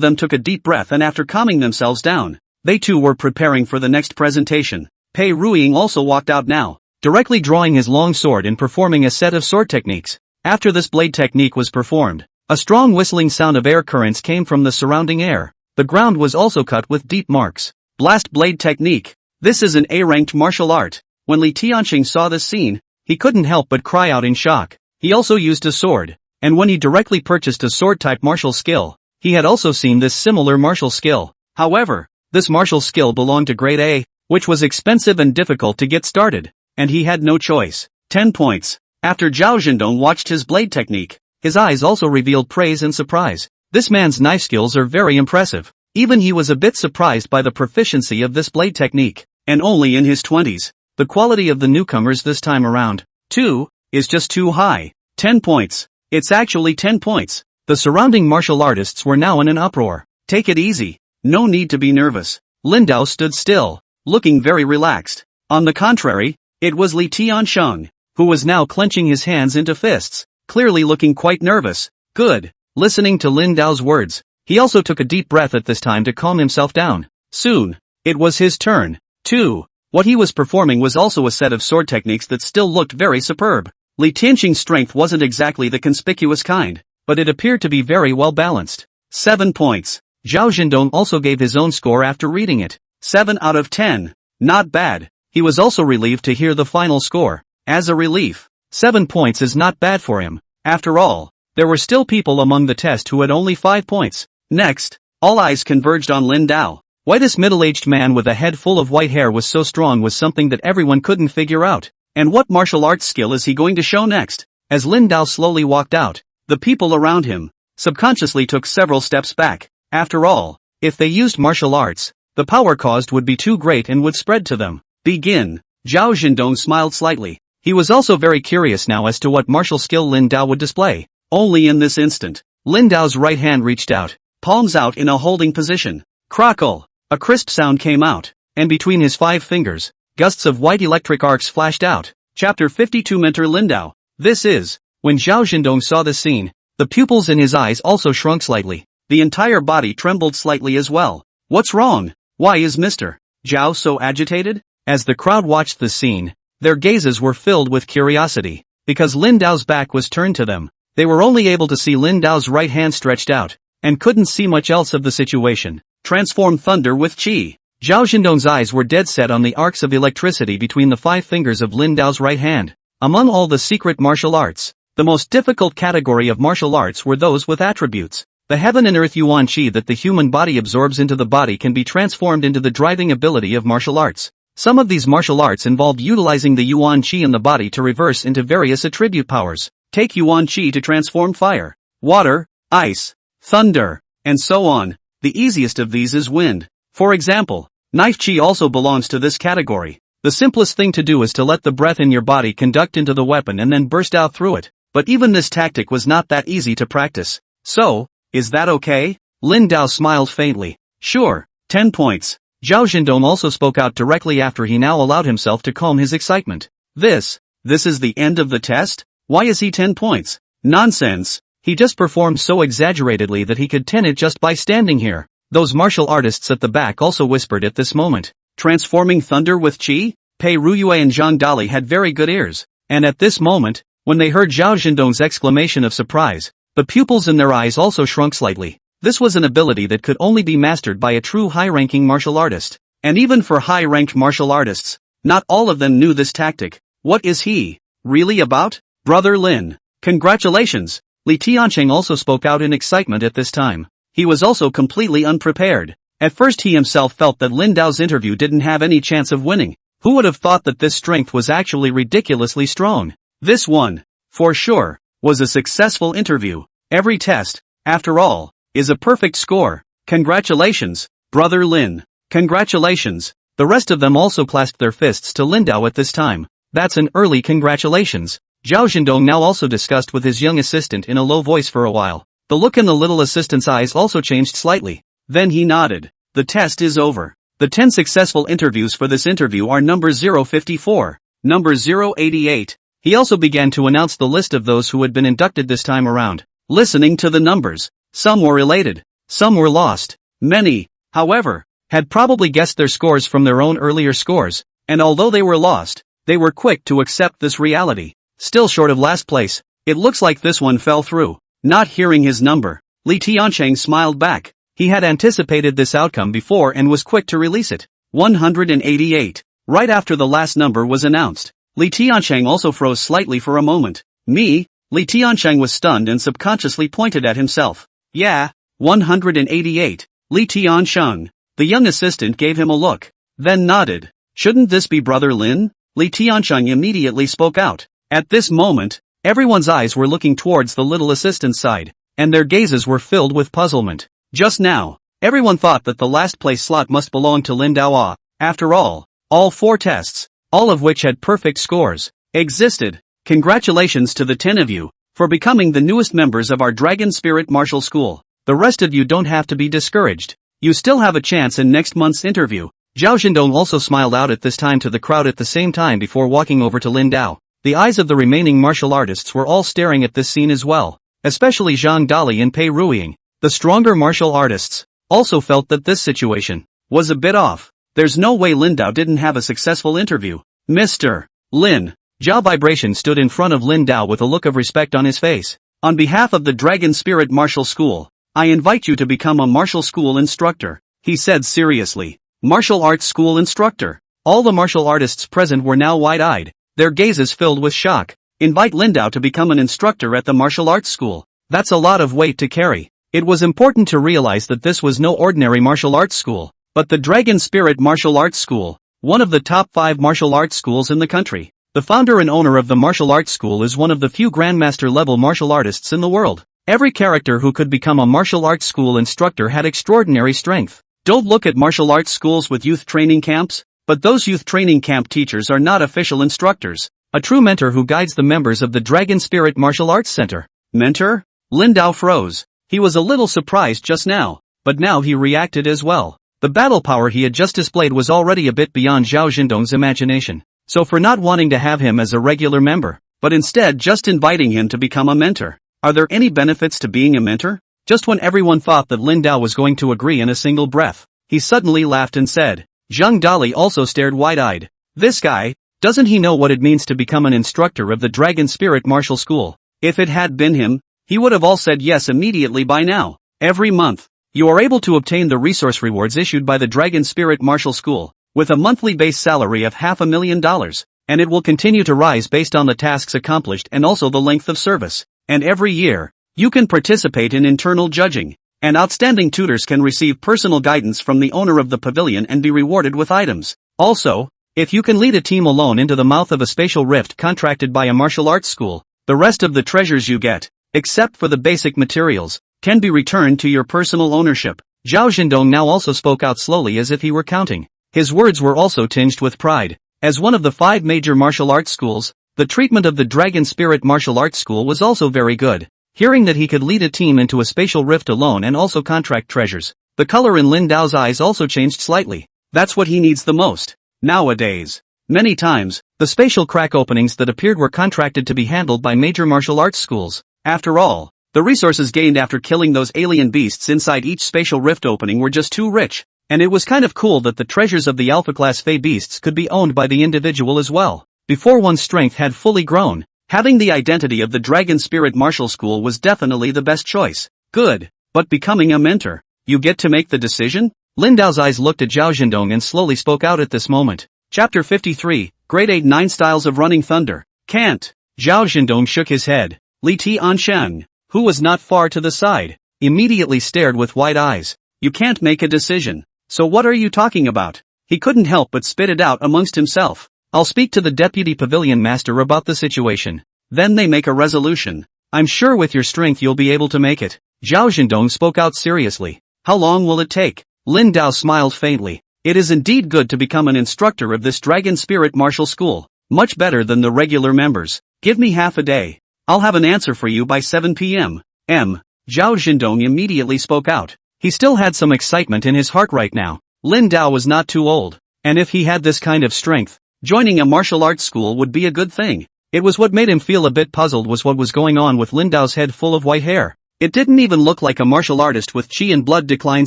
them took a deep breath and after calming themselves down, they too were preparing for the next presentation. Pei Ruiying also walked out now, directly drawing his long sword and performing a set of sword techniques. After this blade technique was performed, a strong whistling sound of air currents came from the surrounding air. The ground was also cut with deep marks. Blast blade technique. This is an A-ranked martial art. When Li Tianqing saw this scene, he couldn't help but cry out in shock. He also used a sword, and when he directly purchased a sword-type martial skill, he had also seen this similar martial skill. However, this martial skill belonged to grade A, which was expensive and difficult to get started, and he had no choice. 10 points. After Zhao Zhendong watched his blade technique, his eyes also revealed praise and surprise. This man's knife skills are very impressive. Even he was a bit surprised by the proficiency of this blade technique, and only in his 20s. The quality of the newcomers this time around, too, is just too high. 10 points. It's actually 10 points. The surrounding martial artists were now in an uproar. Take it easy. No need to be nervous. Lin Dao stood still, looking very relaxed. On the contrary, it was Li Tianqing, who was now clenching his hands into fists, clearly looking quite nervous. Good. Listening to Lin Dao's words, he also took a deep breath at this time to calm himself down. Soon, it was his turn, too. What he was performing was also a set of sword techniques that still looked very superb. Li Tianqing's strength wasn't exactly the conspicuous kind, but it appeared to be very well balanced. 7 points. Zhao Zhendong also gave his own score after reading it. 7 out of 10. Not bad. He was also relieved to hear the final score. As a relief, 7 points is not bad for him. After all, there were still people among the test who had only 5 points. Next, all eyes converged on Lin Dao. Why this middle-aged man with a head full of white hair was so strong was something that everyone couldn't figure out. And what martial arts skill is he going to show next? As Lin Dao slowly walked out, the people around him subconsciously took several steps back. After all, if they used martial arts, the power caused would be too great and would spread to them. Begin. Zhao Zhendong smiled slightly. He was also very curious now as to what martial skill Lin Dao would display. Only in this instant, Lin Dao's right hand reached out, palms out in a holding position. Crackle! A crisp sound came out, and between his 5 fingers, gusts of white electric arcs flashed out. Chapter 52 Mentor Lin Dao. This is. When Zhao Zhendong saw this scene, the pupils in his eyes also shrunk slightly. The entire body trembled slightly as well. What's wrong? Why is Mr. Zhao so agitated? As the crowd watched the scene, their gazes were filled with curiosity. Because Lin Dao's back was turned to them, they were only able to see Lin Dao's right hand stretched out, and couldn't see much else of the situation. Transform thunder with chi. Zhao Zhendong's eyes were dead set on the arcs of electricity between the 5 fingers of Lin Dao's right hand. Among all the secret martial arts, the most difficult category of martial arts were those with attributes. The heaven and earth yuan chi that the human body absorbs into the body can be transformed into the driving ability of martial arts. Some of these martial arts involved utilizing the yuan chi in the body to reverse into various attribute powers. Take yuan chi to transform fire, water, ice, thunder, and so on. The easiest of these is wind. For example, knife chi also belongs to this category. The simplest thing to do is to let the breath in your body conduct into the weapon and then burst out through it. But even this tactic was not that easy to practice. So, is that okay? Lin Dao smiled faintly. Sure. 10 points. Zhao Zhendong also spoke out directly after he now allowed himself to calm his excitement. This is the end of the test? Why is he 10 points? Nonsense. He just performed so exaggeratedly that he could 10 it just by standing here. Those martial artists at the back also whispered at this moment. Transforming thunder with chi? Pei Ruyue and Zhang Dali had very good ears, and at this moment, when they heard Zhao Zhendong's exclamation of surprise, the pupils in their eyes also shrunk slightly. This was an ability that could only be mastered by a true high-ranking martial artist. And even for high-ranked martial artists, not all of them knew this tactic. What is he really about? Brother Lin. Congratulations! Li Tiancheng also spoke out in excitement at this time. He was also completely unprepared. At first he himself felt that Lin Dao's interview didn't have any chance of winning. Who would have thought that this strength was actually ridiculously strong? This one, for sure, was a successful interview. Every test, after all, is a perfect score. Congratulations, Brother Lin. Congratulations. The rest of them also clasped their fists to Lin Dao at this time. That's an early congratulations. Zhao Zhendong now also discussed with his young assistant in a low voice for a while. The look in the little assistant's eyes also changed slightly. Then he nodded. The test is over. The 10 successful interviews for this interview are number 054, number 088. He also began to announce the list of those who had been inducted this time around. Listening to the numbers, some were related, some were lost. Many, however, had probably guessed their scores from their own earlier scores, and although they were lost, they were quick to accept this reality. Still short of last place, it looks like this one fell through. Not hearing his number, Li Tiancheng smiled back. He had anticipated this outcome before and was quick to release it. 188. Right after the last number was announced, Li Tiancheng also froze slightly for a moment. Me? Li Tiancheng was stunned and subconsciously pointed at himself. Yeah, 188. Li Tiancheng. The young assistant gave him a look, then nodded. Shouldn't this be Brother Lin? Li Tiancheng immediately spoke out. At this moment, everyone's eyes were looking towards the little assistant's side, and their gazes were filled with puzzlement. Just now, everyone thought that the last place slot must belong to Lin Dao. After all 4 tests, all of which had perfect scores, existed. Congratulations to the 10 of you, for becoming the newest members of our Dragon Spirit Martial School. The rest of you don't have to be discouraged. You still have a chance in next month's interview. Zhao Zhendong also smiled out at this time to the crowd at the same time before walking over to Lin Dao. The eyes of the remaining martial artists were all staring at this scene as well, especially Zhang Dali and Pei Ruiying. The stronger martial artists also felt that this situation was a bit off. There's no way Lin Dao didn't have a successful interview. Mr. Lin. Zhao Vibration stood in front of Lin Dao with a look of respect on his face. On behalf of the Dragon Spirit Martial School, I invite you to become a martial school instructor, he said seriously. Martial arts school instructor. All the martial artists present were now wide-eyed, their gazes filled with shock. Invite Lin Dao to become an instructor at the martial arts school. That's a lot of weight to carry. It was important to realize that this was no ordinary martial arts school, but the Dragon Spirit Martial Arts School, one of the top 5 martial arts schools in the country. The founder and owner of the martial arts school is one of the few grandmaster-level martial artists in the world. Every character who could become a martial arts school instructor had extraordinary strength. Don't look at martial arts schools with youth training camps, but those youth training camp teachers are not official instructors. A true mentor who guides the members of the Dragon Spirit Martial Arts Center. Mentor? Lin Dao froze. He was a little surprised just now, but now he reacted as well. The battle power he had just displayed was already a bit beyond Zhao Zhendong's imagination. So for not wanting to have him as a regular member, but instead just inviting him to become a mentor. Are there any benefits to being a mentor? Just when everyone thought that Lin Dao was going to agree in a single breath, he suddenly laughed and said. Zhang Dali also stared wide-eyed. This guy, doesn't he know what it means to become an instructor of the Dragon Spirit Martial School? If it had been him, he would have all said yes immediately by now. Every month, you are able to obtain the resource rewards issued by the Dragon Spirit Martial School, with a monthly base salary of $500,000, and it will continue to rise based on the tasks accomplished and also the length of service. And every year, you can participate in internal judging, and outstanding tutors can receive personal guidance from the owner of the pavilion and be rewarded with items. Also, if you can lead a team alone into the mouth of a spatial rift contracted by a martial arts school, the rest of the treasures you get, except for the basic materials, can be returned to your personal ownership. Zhao Zhendong now also spoke out slowly as if he were counting. His words were also tinged with pride. As one of the 5 major martial arts schools, the treatment of the Dragon Spirit Martial Arts School was also very good. Hearing that he could lead a team into a spatial rift alone and also contract treasures, the color in Lin Dao's eyes also changed slightly. That's what he needs the most. Nowadays. Many times, the spatial crack openings that appeared were contracted to be handled by major martial arts schools. After all, the resources gained after killing those alien beasts inside each spatial rift opening were just too rich, and it was kind of cool that the treasures of the alpha-class Fey beasts could be owned by the individual as well. Before one's strength had fully grown, having the identity of the Dragon Spirit Martial School was definitely the best choice. Good, but becoming a mentor, you get to make the decision? Lin Dao's eyes looked at Zhao Zhendong and slowly spoke out at this moment. Chapter 53, Grade 8 9 Styles of Running Thunder. Can't. Zhao Zhendong shook his head. Li Tiansheng, who was not far to the side, immediately stared with wide eyes. You can't make a decision. So what are you talking about? He couldn't help but spit it out amongst himself. I'll speak to the deputy pavilion master about the situation. Then they make a resolution. I'm sure with your strength you'll be able to make it. Zhao Zhendong spoke out seriously. How long will it take? Lin Dao smiled faintly. It is indeed good to become an instructor of this Dragon Spirit Martial School. Much better than the regular members. Give me half a day. I'll have an answer for you by 7 p.m. Zhao Zhendong immediately spoke out. He still had some excitement in his heart right now. Lin Dao was not too old, and if he had this kind of strength, joining a martial arts school would be a good thing. It was what made him feel a bit puzzled was what was going on with Lin Dao's head full of white hair. It didn't even look like a martial artist with Qi and blood decline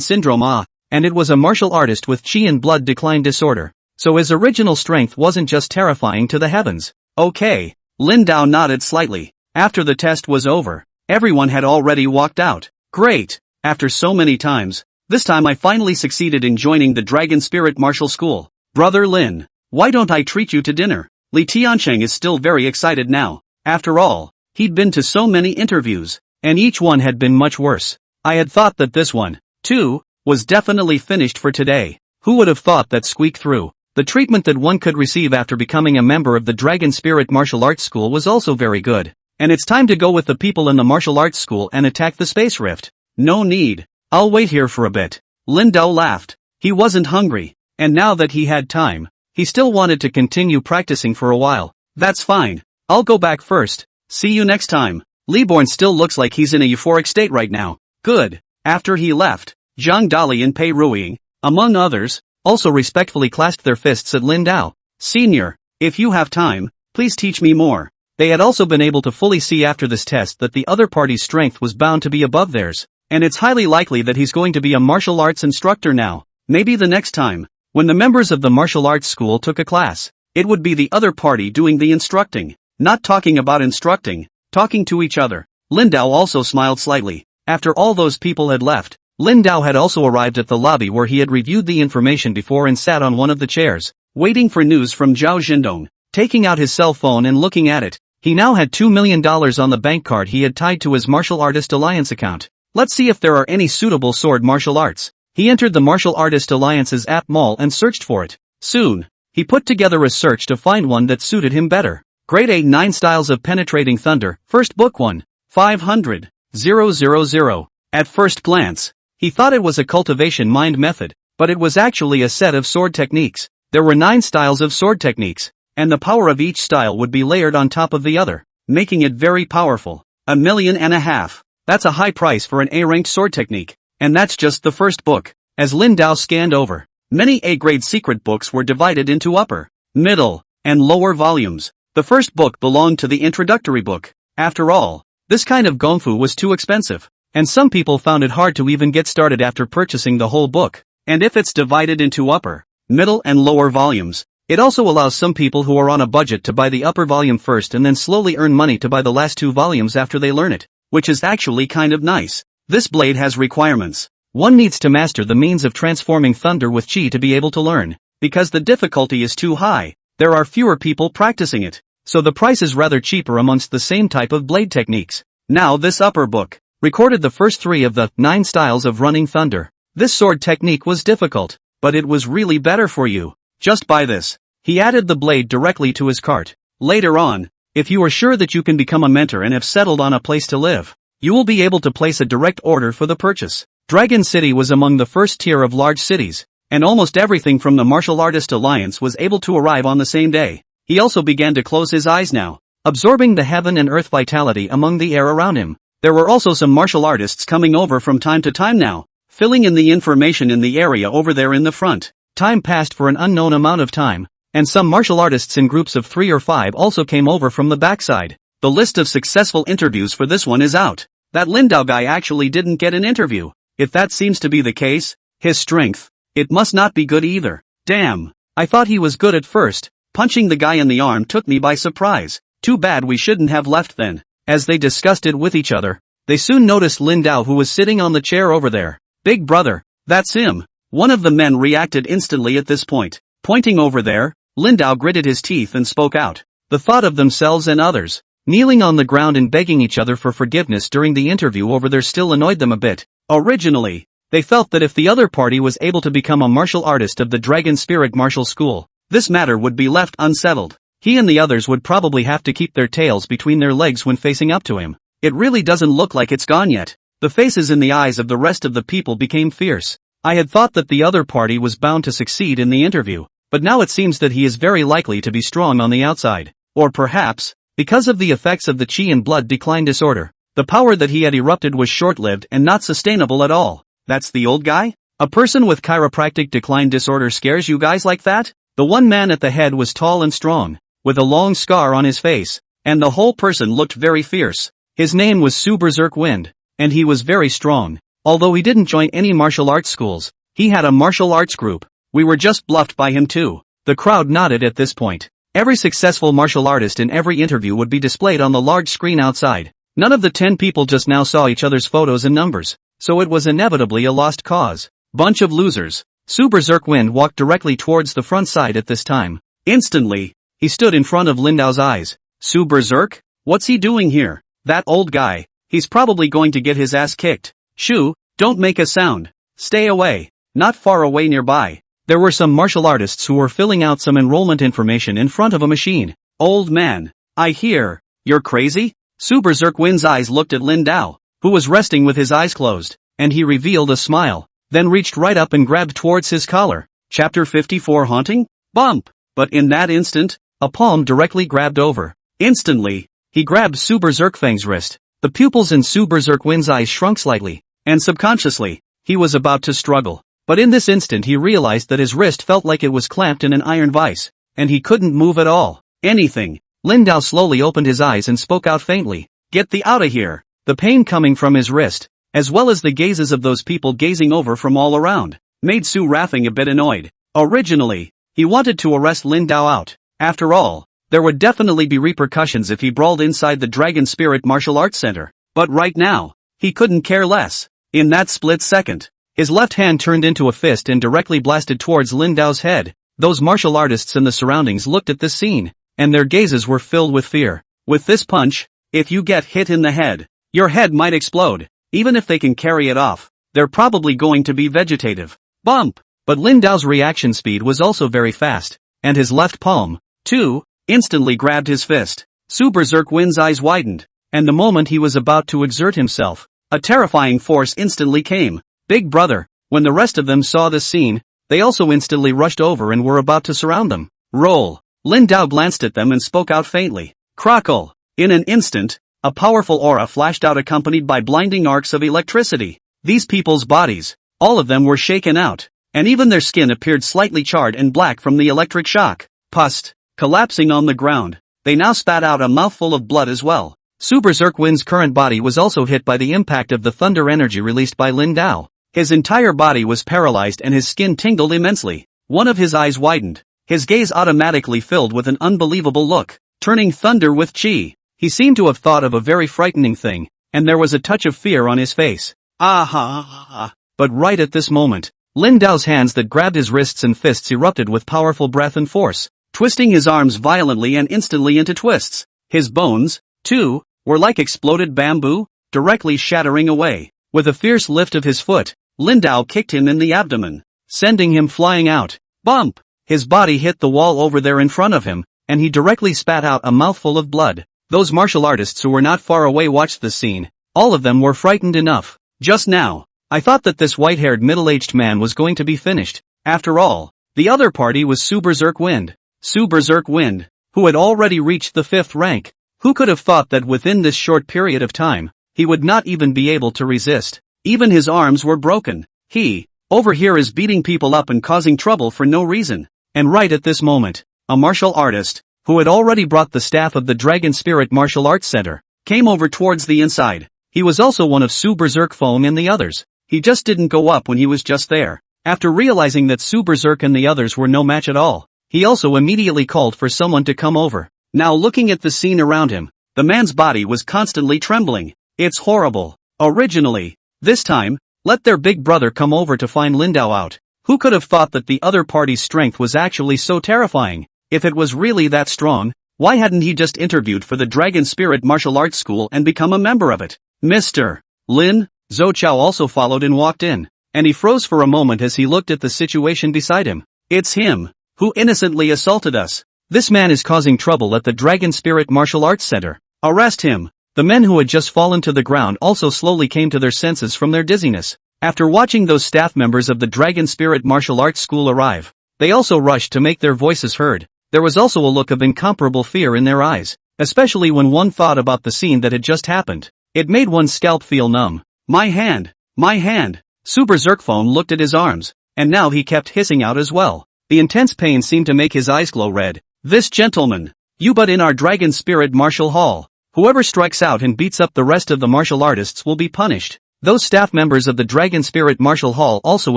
syndrome and it was a martial artist with Qi and blood decline disorder. So his original strength wasn't just terrifying to the heavens. Okay. Lin Dao nodded slightly. After the test was over, everyone had already walked out. Great. After so many times, this time I finally succeeded in joining the Dragon Spirit Martial School. Brother Lin, why don't I treat you to dinner? Li Tiansheng is still very excited now. After all, he'd been to so many interviews, and each one had been much worse. I had thought that this one, too, was definitely finished for today. Who would have thought that squeak through? The treatment that one could receive after becoming a member of the Dragon Spirit Martial Arts School was also very good. And it's time to go with the people in the martial arts school and attack the space rift. No need. I'll wait here for a bit. Lin Dao laughed. He wasn't hungry, and now that he had time, he still wanted to continue practicing for a while. That's fine. I'll go back first. See you next time. Li Born still looks like he's in a euphoric state right now. Good. After he left, Zhang Dali and Pei Ruiying, among others, also respectfully clasped their fists at Lin Dao. Senior, if you have time, please teach me more. They had also been able to fully see after this test that the other party's strength was bound to be above theirs, and it's highly likely that he's going to be a martial arts instructor now. Maybe the next time, when the members of the martial arts school took a class, it would be the other party doing the instructing. Not talking about instructing, talking to each other. Lin Dao also smiled slightly. After all those people had left, Lin Dao had also arrived at the lobby where he had reviewed the information before and sat on one of the chairs, waiting for news from Zhao Zhendong. Taking out his cell phone and looking at it, he now had $2 million on the bank card he had tied to his Martial Artist Alliance account. Let's see if there are any suitable sword martial arts. He entered the Martial Artist Alliance's app mall and searched for it. Soon, he put together a search to find one that suited him better. Grade 8 9 Styles of Penetrating Thunder, First Book 1. 500. 000. At first glance, he thought it was a cultivation mind method, but it was actually a set of sword techniques. There were 9 styles of sword techniques, and the power of each style would be layered on top of the other, making it very powerful. $1.5 million. That's a high price for an A-ranked sword technique, and that's just the first book. As Lin Dao scanned over, many A-grade secret books were divided into upper, middle, and lower volumes. The first book belonged to the introductory book. After all, this kind of gongfu was too expensive, and some people found it hard to even get started after purchasing the whole book. And if it's divided into upper, middle and lower volumes, it also allows some people who are on a budget to buy the upper volume first and then slowly earn money to buy the last 2 volumes after they learn it, which is actually kind of nice. This blade has requirements. One needs to master the means of transforming thunder with chi to be able to learn. Because the difficulty is too high, there are fewer people practicing it, so the price is rather cheaper amongst the same type of blade techniques. Now this upper book recorded the first 3 of the 9 styles of running thunder. This sword technique was difficult, but it was really better for you. Just buy this. He added the blade directly to his cart. Later on, if you are sure that you can become a mentor and have settled on a place to live, you will be able to place a direct order for the purchase. Dragon City was among the first tier of large cities, and almost everything from the Martial Artist Alliance was able to arrive on the same day. He also began to close his eyes now, absorbing the heaven and earth vitality among the air around him. There were also some martial artists coming over from time to time now, filling in the information in the area over there in the front. Time passed for an unknown amount of time, and some martial artists in groups of 3 or 5 also came over from the backside. The list of successful interviews for this one is out. That Lindao guy actually didn't get an interview. If that seems to be the case, his strength, it must not be good either. Damn, I thought he was good at first. Punching the guy in the arm took me by surprise. Too bad we shouldn't have left then. As they discussed it with each other, they soon noticed Lindao, who was sitting on the chair over there. Big brother, that's him. One of the men reacted instantly at this point. Pointing over there, Lindao gritted his teeth and spoke out. The thought of themselves and others kneeling on the ground and begging each other for forgiveness during the interview over there still annoyed them a bit. Originally, they felt that if the other party was able to become a martial artist of the Dragon Spirit Martial School, this matter would be left unsettled. He and the others would probably have to keep their tails between their legs when facing up to him. It really doesn't look like it's gone yet. The faces in the eyes of the rest of the people became fierce. I had thought that the other party was bound to succeed in the interview, but now it seems that he is very likely to be strong on the outside. Or perhaps, because of the effects of the chi and blood decline disorder, the power that he had erupted was short-lived and not sustainable at all. That's the old guy? A person with chiropractic decline disorder scares you guys like that? The one man at the head was tall and strong, with a long scar on his face, and the whole person looked very fierce. His name was Su Berserk Wind, and he was very strong. Although he didn't join any martial arts schools, he had a martial arts group. We were just bluffed by him too. The crowd nodded at this point. Every successful martial artist in every interview would be displayed on the large screen outside. None of the 10 people just now saw each other's photos and numbers, so it was inevitably a lost cause. Bunch of losers. Su Berserk Wind walked directly towards the front side at this time. Instantly, he stood in front of Lindao's eyes. Su Berserk? What's he doing here? That old guy. He's probably going to get his ass kicked. Shu, don't make a sound. Stay away. Not far away nearby. There were some martial artists who were filling out some enrollment information in front of a machine. Old man, I hear, you're crazy? Su Berserk Wind's eyes looked at Lindao, who was resting with his eyes closed, and he revealed a smile, then reached right up and grabbed towards his collar. Chapter 54 Haunting? Bump! But in that instant, a palm directly grabbed over. Instantly, he grabbed Su Berserk Fang's wrist. The pupils in Su Berserk Wind's eyes shrunk slightly, and subconsciously, he was about to struggle. But in this instant he realized that his wrist felt like it was clamped in an iron vise, and he couldn't move at all. Anything. Lindao slowly opened his eyes and spoke out faintly. Get thee outta here. The pain coming from his wrist, as well as the gazes of those people gazing over from all around, made Su Raffing a bit annoyed. Originally, he wanted to arrest Lindao out. After all, there would definitely be repercussions if he brawled inside the Dragon Spirit Martial Arts Center. But right now, he couldn't care less. In that split second, his left hand turned into a fist and directly blasted towards Lindao's head. Those martial artists in the surroundings looked at this scene, and their gazes were filled with fear. With this punch, if you get hit in the head, your head might explode. Even if they can carry it off, they're probably going to be vegetative. Bump! But Lindao's reaction speed was also very fast, and his left palm, too, instantly grabbed his fist. Su Berserk Wind's eyes widened, and the moment he was about to exert himself, a terrifying force instantly came. Big brother. When the rest of them saw this scene, they also instantly rushed over and were about to surround them. Roll. Lindao glanced at them and spoke out faintly. Crackle. In an instant, a powerful aura flashed out accompanied by blinding arcs of electricity. These people's bodies, all of them were shaken out, and even their skin appeared slightly charred and black from the electric shock. Pust. Collapsing on the ground, they now spat out a mouthful of blood as well. Su Berserk Wind's current body was also hit by the impact of the thunder energy released by Lindao. His entire body was paralyzed and his skin tingled immensely. One of his eyes widened. His gaze automatically filled with an unbelievable look, turning thunder with chi. He seemed to have thought of a very frightening thing, and there was a touch of fear on his face. Ah. But right at this moment, Lindao's hands that grabbed his wrists and fists erupted with powerful breath and force, twisting his arms violently and instantly into twists. His bones, too, were like exploded bamboo, directly shattering away. With a fierce lift of his foot, Lindao kicked him in the abdomen, sending him flying out. Bump! His body hit the wall over there in front of him, and he directly spat out a mouthful of blood. Those martial artists who were not far away watched the scene. All of them were frightened enough. Just now, I thought that this white-haired middle-aged man was going to be finished. After all, the other party was Su Berserk Wind. Su Berserk Wind, who had already reached the 5th rank. Who could have thought that within this short period of time, he would not even be able to resist? Even his arms were broken. He over here is beating people up and causing trouble for no reason. And right at this moment, a martial artist, who had already brought the staff of the Dragon Spirit Martial Arts Center, came over towards the inside. He was also one of Su Berserk Foam and the others. He just didn't go up when he was just there. After realizing that Su Berserk and the others were no match at all, he also immediately called for someone to come over. Now looking at the scene around him, the man's body was constantly trembling. It's horrible. Originally, this time, let their big brother come over to find Lindao out. Who could have thought that the other party's strength was actually so terrifying? If it was really that strong, why hadn't he just interviewed for the Dragon Spirit Martial Arts School and become a member of it? Mr. Lin, Zhou Chao also followed and walked in, and he froze for a moment as he looked at the situation beside him. It's him, who innocently assaulted us. This man is causing trouble at the Dragon Spirit Martial Arts Center. Arrest him. The men who had just fallen to the ground also slowly came to their senses from their dizziness. After watching those staff members of the Dragon Spirit Martial Arts School arrive, they also rushed to make their voices heard. There was also a look of incomparable fear in their eyes, especially when one thought about the scene that had just happened. It made one's scalp feel numb. My hand! My hand! Su Berserk Foam looked at his arms, and now he kept hissing out as well. The intense pain seemed to make his eyes glow red. This gentleman! You but in our Dragon Spirit Martial Hall. Whoever strikes out and beats up the rest of the martial artists will be punished. Those staff members of the Dragon Spirit Martial Hall also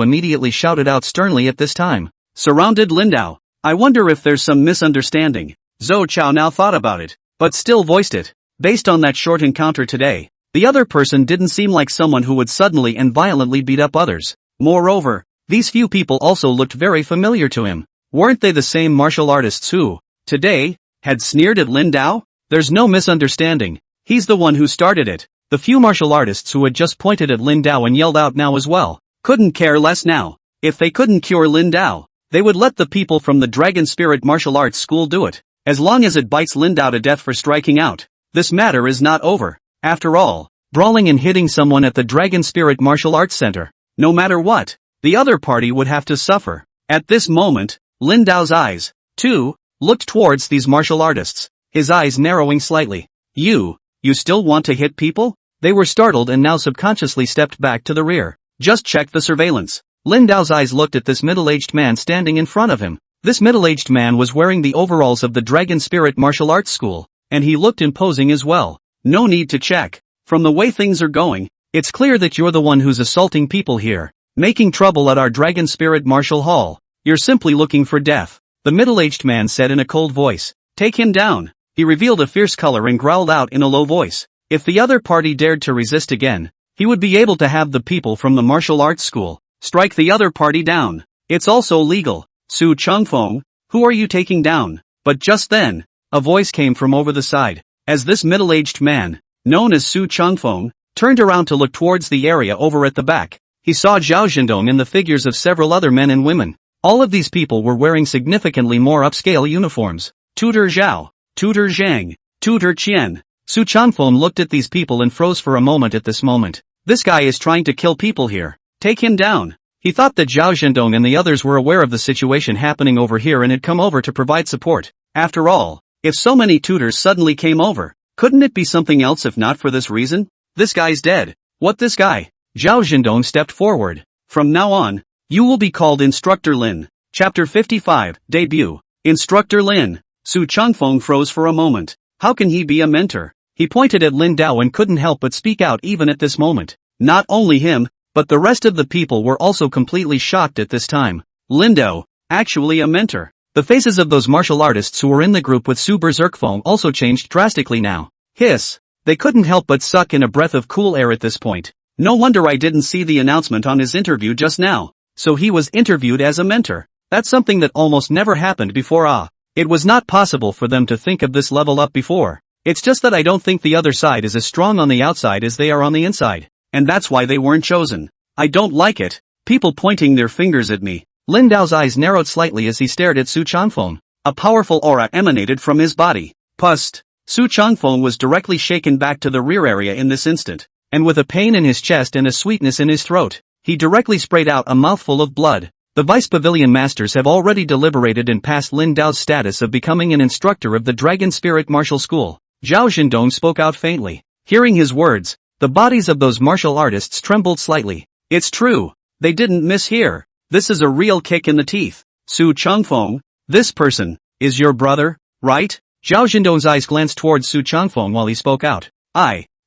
immediately shouted out sternly at this time. Surrounded Lindao. I wonder if there's some misunderstanding. Zhou Chao now thought about it, but still voiced it. Based on that short encounter today, the other person didn't seem like someone who would suddenly and violently beat up others. Moreover, these few people also looked very familiar to him. Weren't they the same martial artists who, today, had sneered at Lindao? There's no misunderstanding. He's the one who started it. The few martial artists who had just pointed at Lindao and yelled out now as well, couldn't care less now. If they couldn't cure Lindao, they would let the people from the Dragon Spirit Martial Arts School do it. As long as it bites Lindao to death for striking out, this matter is not over. After all, brawling and hitting someone at the Dragon Spirit Martial Arts Center, no matter what, the other party would have to suffer. At this moment, Lindao's eyes, too, looked towards these martial artists, his eyes narrowing slightly. You still want to hit people? They were startled and now subconsciously stepped back to the rear. Just check the surveillance. Lindao's eyes looked at this middle-aged man standing in front of him. This middle-aged man was wearing the overalls of the Dragon Spirit Martial Arts School, and he looked imposing as well. No need to check. From the way things are going, it's clear that you're the one who's assaulting people here, making trouble at our Dragon Spirit Martial Hall. You're simply looking for death, the middle-aged man said in a cold voice. Take him down. He revealed a fierce color and growled out in a low voice. If the other party dared to resist again, he would be able to have the people from the martial arts school strike the other party down. It's also legal. Su Changfeng, who are you taking down? But just then, a voice came from over the side. As this middle-aged man, known as Su Changfeng, turned around to look towards the area over at the back, he saw Zhao Zhendong and the figures of several other men and women. All of these people were wearing significantly more upscale uniforms. Tutor Zhao, Tutor Zhang, Tutor Qian. Su Changfeng looked at these people and froze for a moment at this moment. This guy is trying to kill people here. Take him down. He thought that Zhao Zhendong and the others were aware of the situation happening over here and had come over to provide support. After all, if so many tutors suddenly came over, couldn't it be something else if not for this reason? This guy's dead. What this guy? Zhao Zhendong stepped forward. From now on, you will be called Instructor Lin. Chapter 55, Debut. Instructor Lin. Su Changfeng froze for a moment. How can he be a mentor? He pointed at Lin Dao and couldn't help but speak out even at this moment. Not only him, but the rest of the people were also completely shocked at this time. Lin Dao, actually a mentor. The faces of those martial artists who were in the group with Su Berserk Foam also changed drastically now. Hiss. They couldn't help but suck in a breath of cool air at this point. No wonder I didn't see the announcement on his interview just now. So he was interviewed as a mentor. That's something that almost never happened before. It was not possible for them to think of this level up before. It's just that I don't think the other side is as strong on the outside as they are on the inside. And that's why they weren't chosen. I don't like it. People pointing their fingers at me. Lin Dao's eyes narrowed slightly as he stared at Su Changfeng. A powerful aura emanated from his body. Pust. Su Changfeng was directly shaken back to the rear area in this instant. And with a pain in his chest and a sweetness in his throat, he directly sprayed out a mouthful of blood. The Vice Pavilion Masters have already deliberated and passed Lin Dao's status of becoming an instructor of the Dragon Spirit Martial School. Zhao Zhendong spoke out faintly. Hearing his words, the bodies of those martial artists trembled slightly. It's true. They didn't miss here. This is a real kick in the teeth. Su Changfeng, this person, is your brother, right? Zhao Jindong's eyes glanced towards Su Changfeng while he spoke out.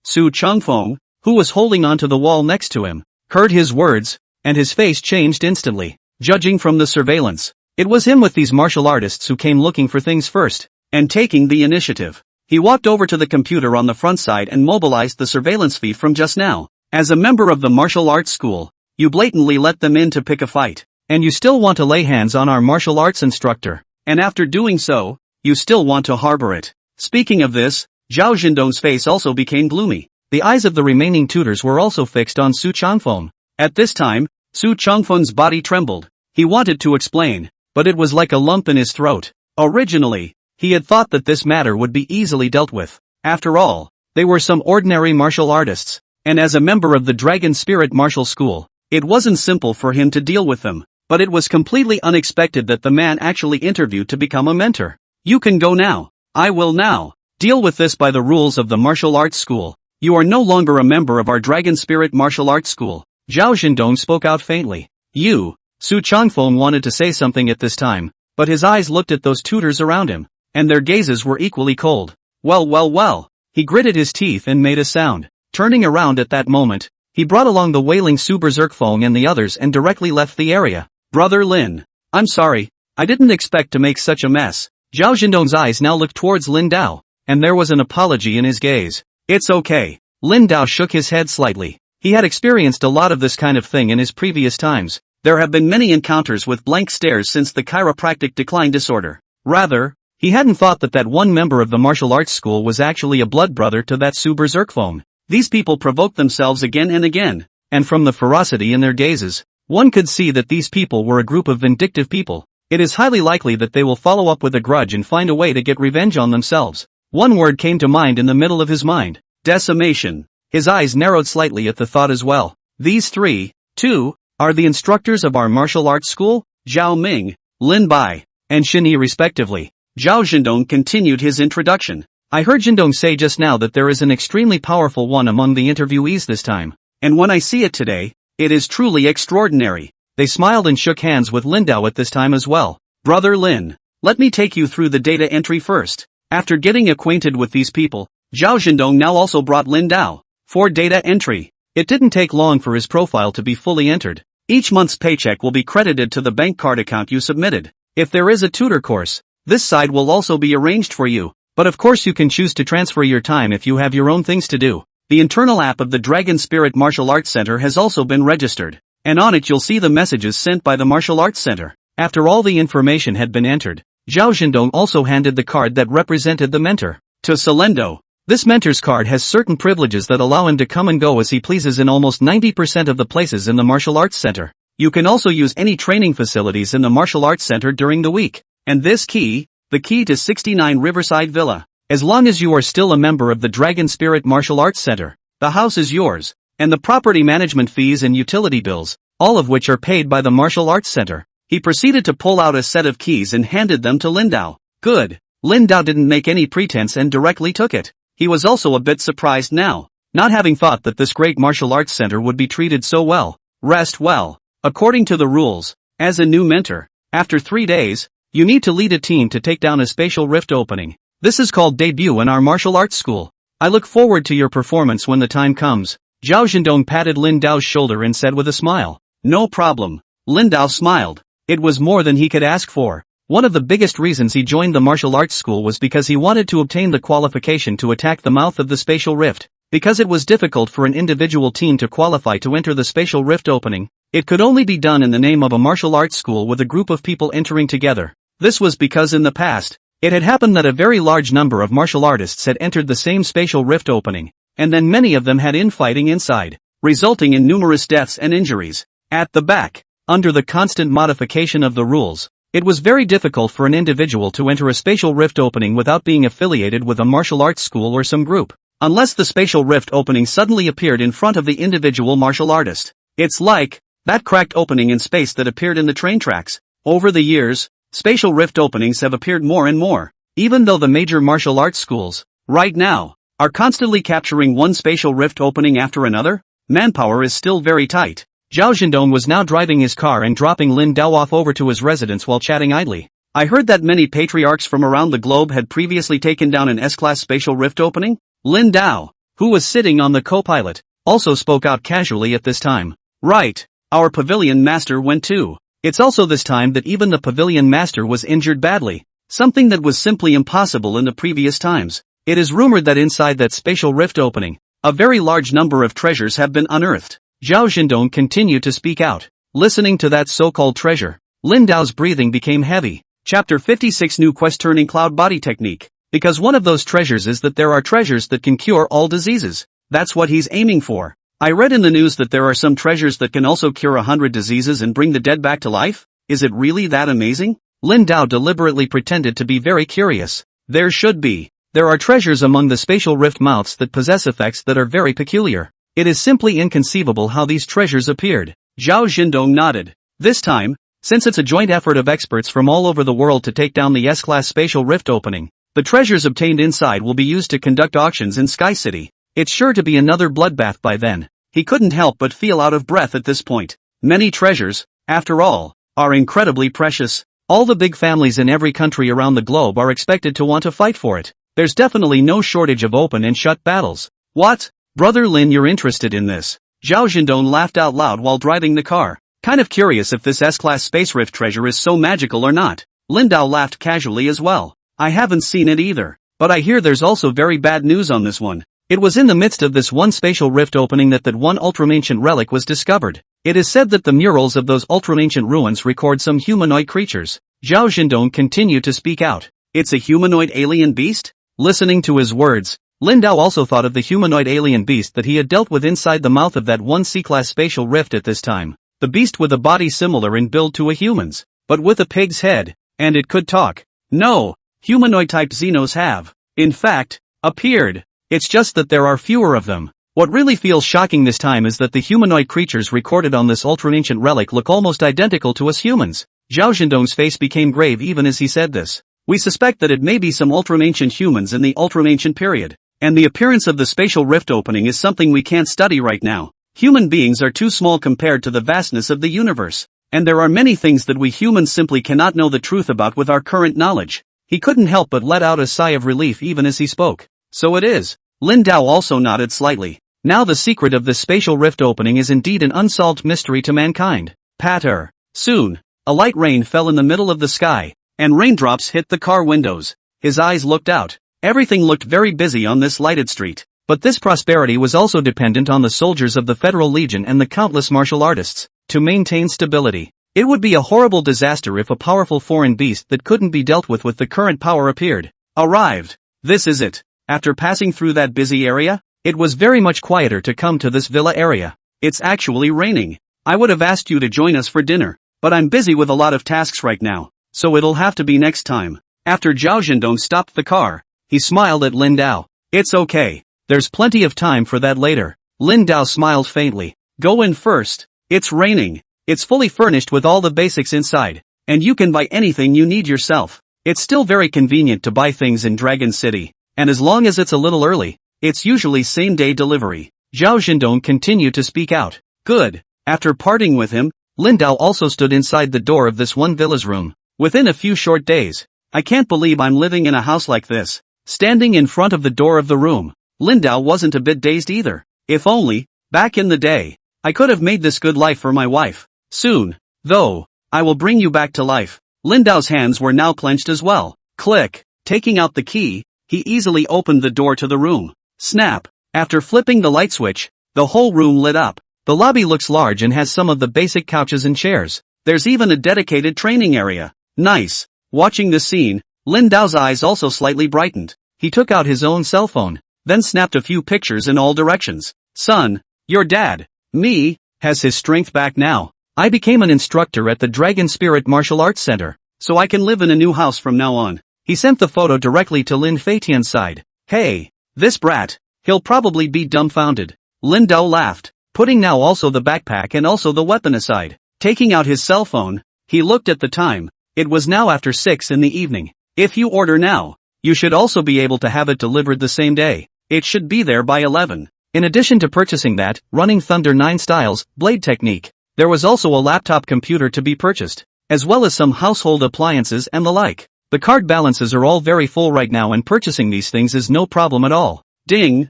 Su Changfeng, who was holding onto the wall next to him, heard his words, and his face changed instantly. Judging from the surveillance, it was him with these martial artists who came looking for things first, and taking the initiative. He walked over to the computer on the front side and mobilized the surveillance feed from just now. As a member of the martial arts school, you blatantly let them in to pick a fight, and you still want to lay hands on our martial arts instructor, and after doing so, you still want to harbor it. Speaking of this, Zhao Jindong's face also became gloomy. The eyes of the remaining tutors were also fixed on Su Changfeng. At this time, Su Changfeng's body trembled. He wanted to explain, but it was like a lump in his throat. Originally, he had thought that this matter would be easily dealt with. After all, they were some ordinary martial artists, and as a member of the Dragon Spirit Martial School, it wasn't simple for him to deal with them, but it was completely unexpected that the man actually interviewed to become a mentor. You can go now. I will now deal with this by the rules of the martial arts school. You are no longer a member of our Dragon Spirit Martial Arts School. Zhao Jindong spoke out faintly. Su Changfeng wanted to say something at this time, but his eyes looked at those tutors around him, and their gazes were equally cold. Well. He gritted his teeth and made a sound. Turning around at that moment, he brought along the wailing Su Berserkfeng and the others and directly left the area. Brother Lin, I'm sorry, I didn't expect to make such a mess. Zhao Jindong's eyes now looked towards Lin Dao, and there was an apology in his gaze. It's okay. Lin Dao shook his head slightly. He had experienced a lot of this kind of thing in his previous times. There have been many encounters with blank stares since the chiropractic decline disorder. Rather, he hadn't thought that one member of the martial arts school was actually a blood brother to that Su Berserkfeng. These people provoked themselves again and again, and from the ferocity in their gazes, one could see that these people were a group of vindictive people. It is highly likely that they will follow up with a grudge and find a way to get revenge on themselves. One word came to mind in the middle of his mind. Decimation. His eyes narrowed slightly at the thought as well. These three, too, are the instructors of our martial arts school, Zhao Ming, Lin Bai, and Xin Yi respectively. Zhao Jindong continued his introduction. I heard Jindong say just now that there is an extremely powerful one among the interviewees this time, and when I see it today, it is truly extraordinary. They smiled and shook hands with Lin Dao at this time as well. Brother Lin, let me take you through the data entry first. After getting acquainted with these people, Zhao Jindong now also brought Lin Dao for data entry. It didn't take long for his profile to be fully entered. Each month's paycheck will be credited to the bank card account you submitted. If there is a tutor course, this side will also be arranged for you, but of course you can choose to transfer your time if you have your own things to do. The internal app of the Dragon Spirit Martial Arts Center has also been registered, and on it you'll see the messages sent by the Martial Arts Center. After all the information had been entered, Zhao Jindong also handed the card that represented the mentor to Salendo. This mentor's card has certain privileges that allow him to come and go as he pleases in almost 90% of the places in the Martial Arts Center. You can also use any training facilities in the Martial Arts Center during the week. And this key, the key to 69 Riverside Villa. As long as you are still a member of the Dragon Spirit Martial Arts Center, the house is yours, and the property management fees and utility bills, all of which are paid by the Martial Arts Center. He proceeded to pull out a set of keys and handed them to Lin Dao. Good. Lin Dao didn't make any pretense and directly took it. He was also a bit surprised now, not having thought that this great martial arts center would be treated so well. Rest well. According to the rules, as a new mentor, after 3 days, you need to lead a team to take down a spatial rift opening. This is called debut in our martial arts school. I look forward to your performance when the time comes. Zhao Jindong patted Lin Dao's shoulder and said with a smile. No problem. Lin Dao smiled. It was more than he could ask for. One of the biggest reasons he joined the martial arts school was because he wanted to obtain the qualification to attack the mouth of the spatial rift. Because it was difficult for an individual team to qualify to enter the spatial rift opening, it could only be done in the name of a martial arts school with a group of people entering together. This was because in the past, it had happened that a very large number of martial artists had entered the same spatial rift opening, and then many of them had infighting inside, resulting in numerous deaths and injuries. At the back, under the constant modification of the rules, it was very difficult for an individual to enter a spatial rift opening without being affiliated with a martial arts school or some group, unless the spatial rift opening suddenly appeared in front of the individual martial artist. It's like that cracked opening in space that appeared in the train tracks. Over the years, spatial rift openings have appeared more and more, even though the major martial arts schools, right now, are constantly capturing one spatial rift opening after another. Manpower is still very tight. Zhao Zhendong was now driving his car and dropping Lin Dao off over to his residence while chatting idly. I heard that many patriarchs from around the globe had previously taken down an S-class spatial rift opening. Lin Dao, who was sitting on the co-pilot, also spoke out casually at this time. Right, our pavilion master went too. It's also this time that even the pavilion master was injured badly, something that was simply impossible in the previous times. It is rumored that inside that spatial rift opening, a very large number of treasures have been unearthed. Zhao Zhendong continued to speak out. Listening to that so-called treasure, Lin Dao's breathing became heavy. Chapter 56 New Quest Turning Cloud Body Technique. Because one of those treasures is that there are treasures that can cure all diseases. That's what he's aiming for. I read in the news that there are some treasures that can also cure 100 diseases and bring the dead back to life. Is it really that amazing? Lin Dao deliberately pretended to be very curious. There should be. There are treasures among the spatial rift mouths that possess effects that are very peculiar. It is simply inconceivable how these treasures appeared. Zhao Zhendong nodded. This time, since it's a joint effort of experts from all over the world to take down the S-class spatial rift opening, the treasures obtained inside will be used to conduct auctions in Sky City. It's sure to be another bloodbath by then. He couldn't help but feel out of breath at this point. Many treasures, after all, are incredibly precious. All the big families in every country around the globe are expected to want to fight for it. There's definitely no shortage of open and shut battles. What? Brother Lin, you're interested in this? Zhao Zhendong laughed out loud while driving the car. Kind of curious if this S-class space rift treasure is so magical or not. Lin Dao laughed casually as well. I haven't seen it either. But I hear there's also very bad news on this one. It was in the midst of this one spatial rift opening that one ultra-ancient relic was discovered. It is said that the murals of those ultra-ancient ruins record some humanoid creatures. Zhao Zhendong continued to speak out. It's a humanoid alien beast? Listening to his words, Lin Dao also thought of the humanoid alien beast that he had dealt with inside the mouth of that one C-class spatial rift at this time. The beast with a body similar in build to a human's, but with a pig's head, and it could talk. No, humanoid-type Xenos have, in fact, appeared. It's just that there are fewer of them. What really feels shocking this time is that the humanoid creatures recorded on this ultra-ancient relic look almost identical to us humans. Zhao Zhendong's face became grave even as he said this. We suspect that it may be some ultra-ancient humans in the ultra-ancient period, and the appearance of the spatial rift opening is something we can't study right now. Human beings are too small compared to the vastness of the universe, and there are many things that we humans simply cannot know the truth about with our current knowledge. He couldn't help but let out a sigh of relief even as he spoke. So it is. Lin Dao also nodded slightly. Now the secret of this spatial rift opening is indeed an unsolved mystery to mankind. Patter. Soon, a light rain fell in the middle of the sky, and raindrops hit the car windows. His eyes looked out. Everything looked very busy on this lighted street. But this prosperity was also dependent on the soldiers of the Federal Legion and the countless martial artists. To maintain stability, it would be a horrible disaster if a powerful foreign beast that couldn't be dealt with the current power appeared. Arrived. This is it. After passing through that busy area, it was very much quieter to come to this villa area. It's actually raining. I would have asked you to join us for dinner, but I'm busy with a lot of tasks right now, so it'll have to be next time. After Zhao Zhendong stopped the car, he smiled at Lin Dao. It's okay. There's plenty of time for that later. Lin Dao smiled faintly. Go in first. It's raining. It's fully furnished with all the basics inside, and you can buy anything you need yourself. It's still very convenient to buy things in Dragon City. And as long as it's a little early, it's usually same-day delivery. Zhao Zhendong continued to speak out. Good. After parting with him, Lin Dao also stood inside the door of this one villa's room. Within a few short days, I can't believe I'm living in a house like this. Standing in front of the door of the room, Lin Dao wasn't a bit dazed either. If only, back in the day, I could have made this good life for my wife. Soon, though, I will bring you back to life. Lin Dao's hands were now clenched as well. Click. Taking out the key, he easily opened the door to the room. Snap. After flipping the light switch, the whole room lit up. The lobby looks large and has some of the basic couches and chairs. There's even a dedicated training area. Nice. Watching this scene, Lin Dao's eyes also slightly brightened. He took out his own cell phone, then snapped a few pictures in all directions. Son, your dad, me, has his strength back now. I became an instructor at the Dragon Spirit Martial Arts Center, so I can live in a new house from now on. He sent the photo directly to Lin Feitian's side. Hey, this brat, he'll probably be dumbfounded. Lin Dao laughed, putting now also the backpack and also the weapon aside. Taking out his cell phone, he looked at the time. It was now after 6 in the evening. If you order now, you should also be able to have it delivered the same day. It should be there by 11. In addition to purchasing that, Running Thunder 9 Styles, Blade Technique, There was also a laptop computer to be purchased, as well as some household appliances and the like. The card balances are all very full right now and purchasing these things is no problem at all. Ding!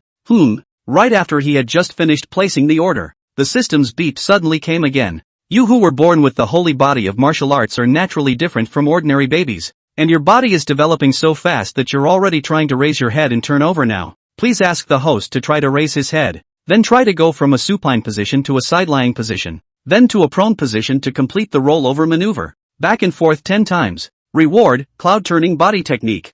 Right after he had just finished placing the order, the system's beep suddenly came again. You who were born with the holy body of martial arts are naturally different from ordinary babies, and your body is developing so fast that you're already trying to raise your head and turn over now. Please ask the host to try to raise his head. Then try to go from a supine position to a side-lying position, then to a prone position to complete the rollover maneuver. Back and forth 10 times. Reward, cloud-turning body technique.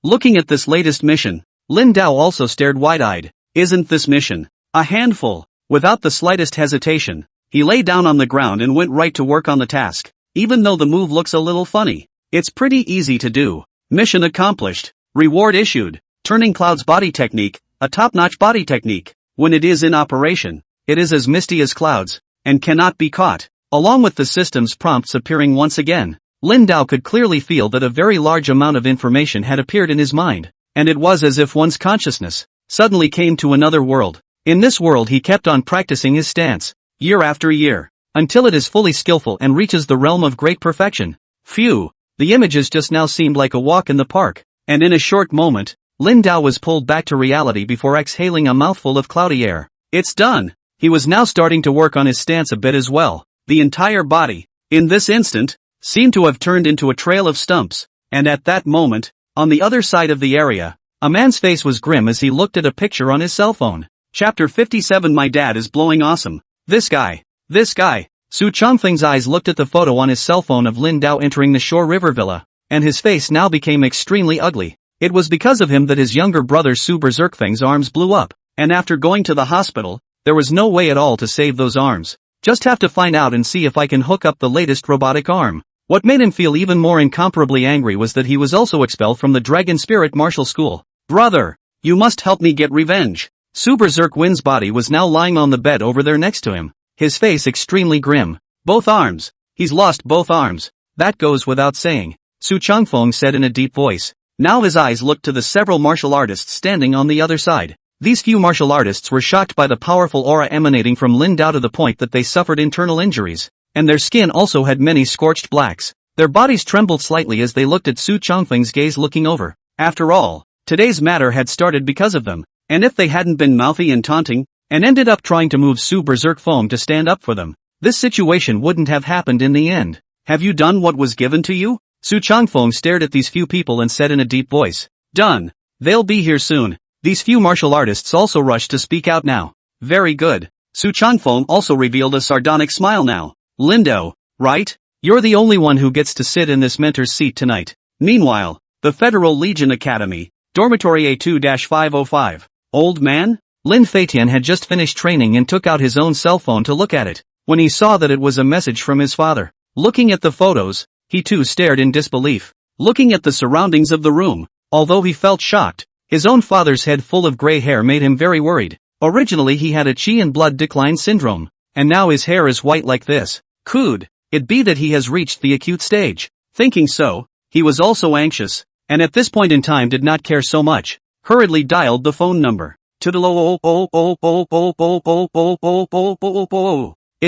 Looking at this latest mission, Lin Dao also stared wide-eyed. Isn't this mission a handful? Without the slightest hesitation, he lay down on the ground and went right to work on the task. Even though the move looks a little funny, it's pretty easy to do. Mission accomplished. Reward issued. Turning cloud's body technique, a top-notch body technique. When it is in operation, it is as misty as clouds, and cannot be caught. Along with the system's prompts appearing once again, Lin Dao could clearly feel that a very large amount of information had appeared in his mind, and it was as if one's consciousness suddenly came to another world. In this world he kept on practicing his stance, year after year, until it is fully skillful and reaches the realm of great perfection. Phew, the images just now seemed like a walk in the park, and in a short moment, Lin Dao was pulled back to reality before exhaling a mouthful of cloudy air. It's done! He was now starting to work on his stance a bit as well. The entire body, in this instant, seemed to have turned into a trail of stumps, and at that moment, on the other side of the area, a man's face was grim as he looked at a picture on his cell phone. Chapter 57. My dad is blowing awesome. This guy. Su Chongfeng's eyes looked at the photo on his cell phone of Lin Dao entering the Shore River Villa, and his face now became extremely ugly. It was because of him that his younger brother Su Berserkfeng's arms blew up, and after going to the hospital, there was no way at all to save those arms. Just have to find out and see if I can hook up the latest robotic arm. What made him feel even more incomparably angry was that he was also expelled from the Dragon Spirit Martial School. Brother, you must help me get revenge. Su Berserkwind's body was now lying on the bed over there next to him, his face extremely grim. Both arms. He's lost both arms. That goes without saying, Su Chongfeng said in a deep voice. Now his eyes looked to the several martial artists standing on the other side. These few martial artists were shocked by the powerful aura emanating from Lin Dao to the point that they suffered internal injuries, and their skin also had many scorched blacks. Their bodies trembled slightly as they looked at Su Chongfeng's gaze looking over. After all, today's matter had started because of them, and if they hadn't been mouthy and taunting, and ended up trying to move Su Berserkfeng to stand up for them, this situation wouldn't have happened in the end. Have you done what was given to you? Su Chongfeng stared at these few people and said in a deep voice. Done. They'll be here soon. These few martial artists also rushed to speak out now. Very good. Su Chongfeng also revealed a sardonic smile now. Lin Dao, right? You're the only one who gets to sit in this mentor's seat tonight. Meanwhile, the Federal Legion Academy, Dormitory A2-505. Old man? Lin Feitian had just finished training and took out his own cell phone to look at it, when he saw that it was a message from his father. Looking at the photos, he too stared in disbelief. Looking at the surroundings of the room, although he felt shocked, his own father's head full of gray hair made him very worried. Originally he had a qi and blood decline syndrome, and now his hair is white like this. Could it be that he has reached the acute stage? Thinking so, he was also anxious, and at this point in time did not care so much. Hurriedly dialed the phone number. It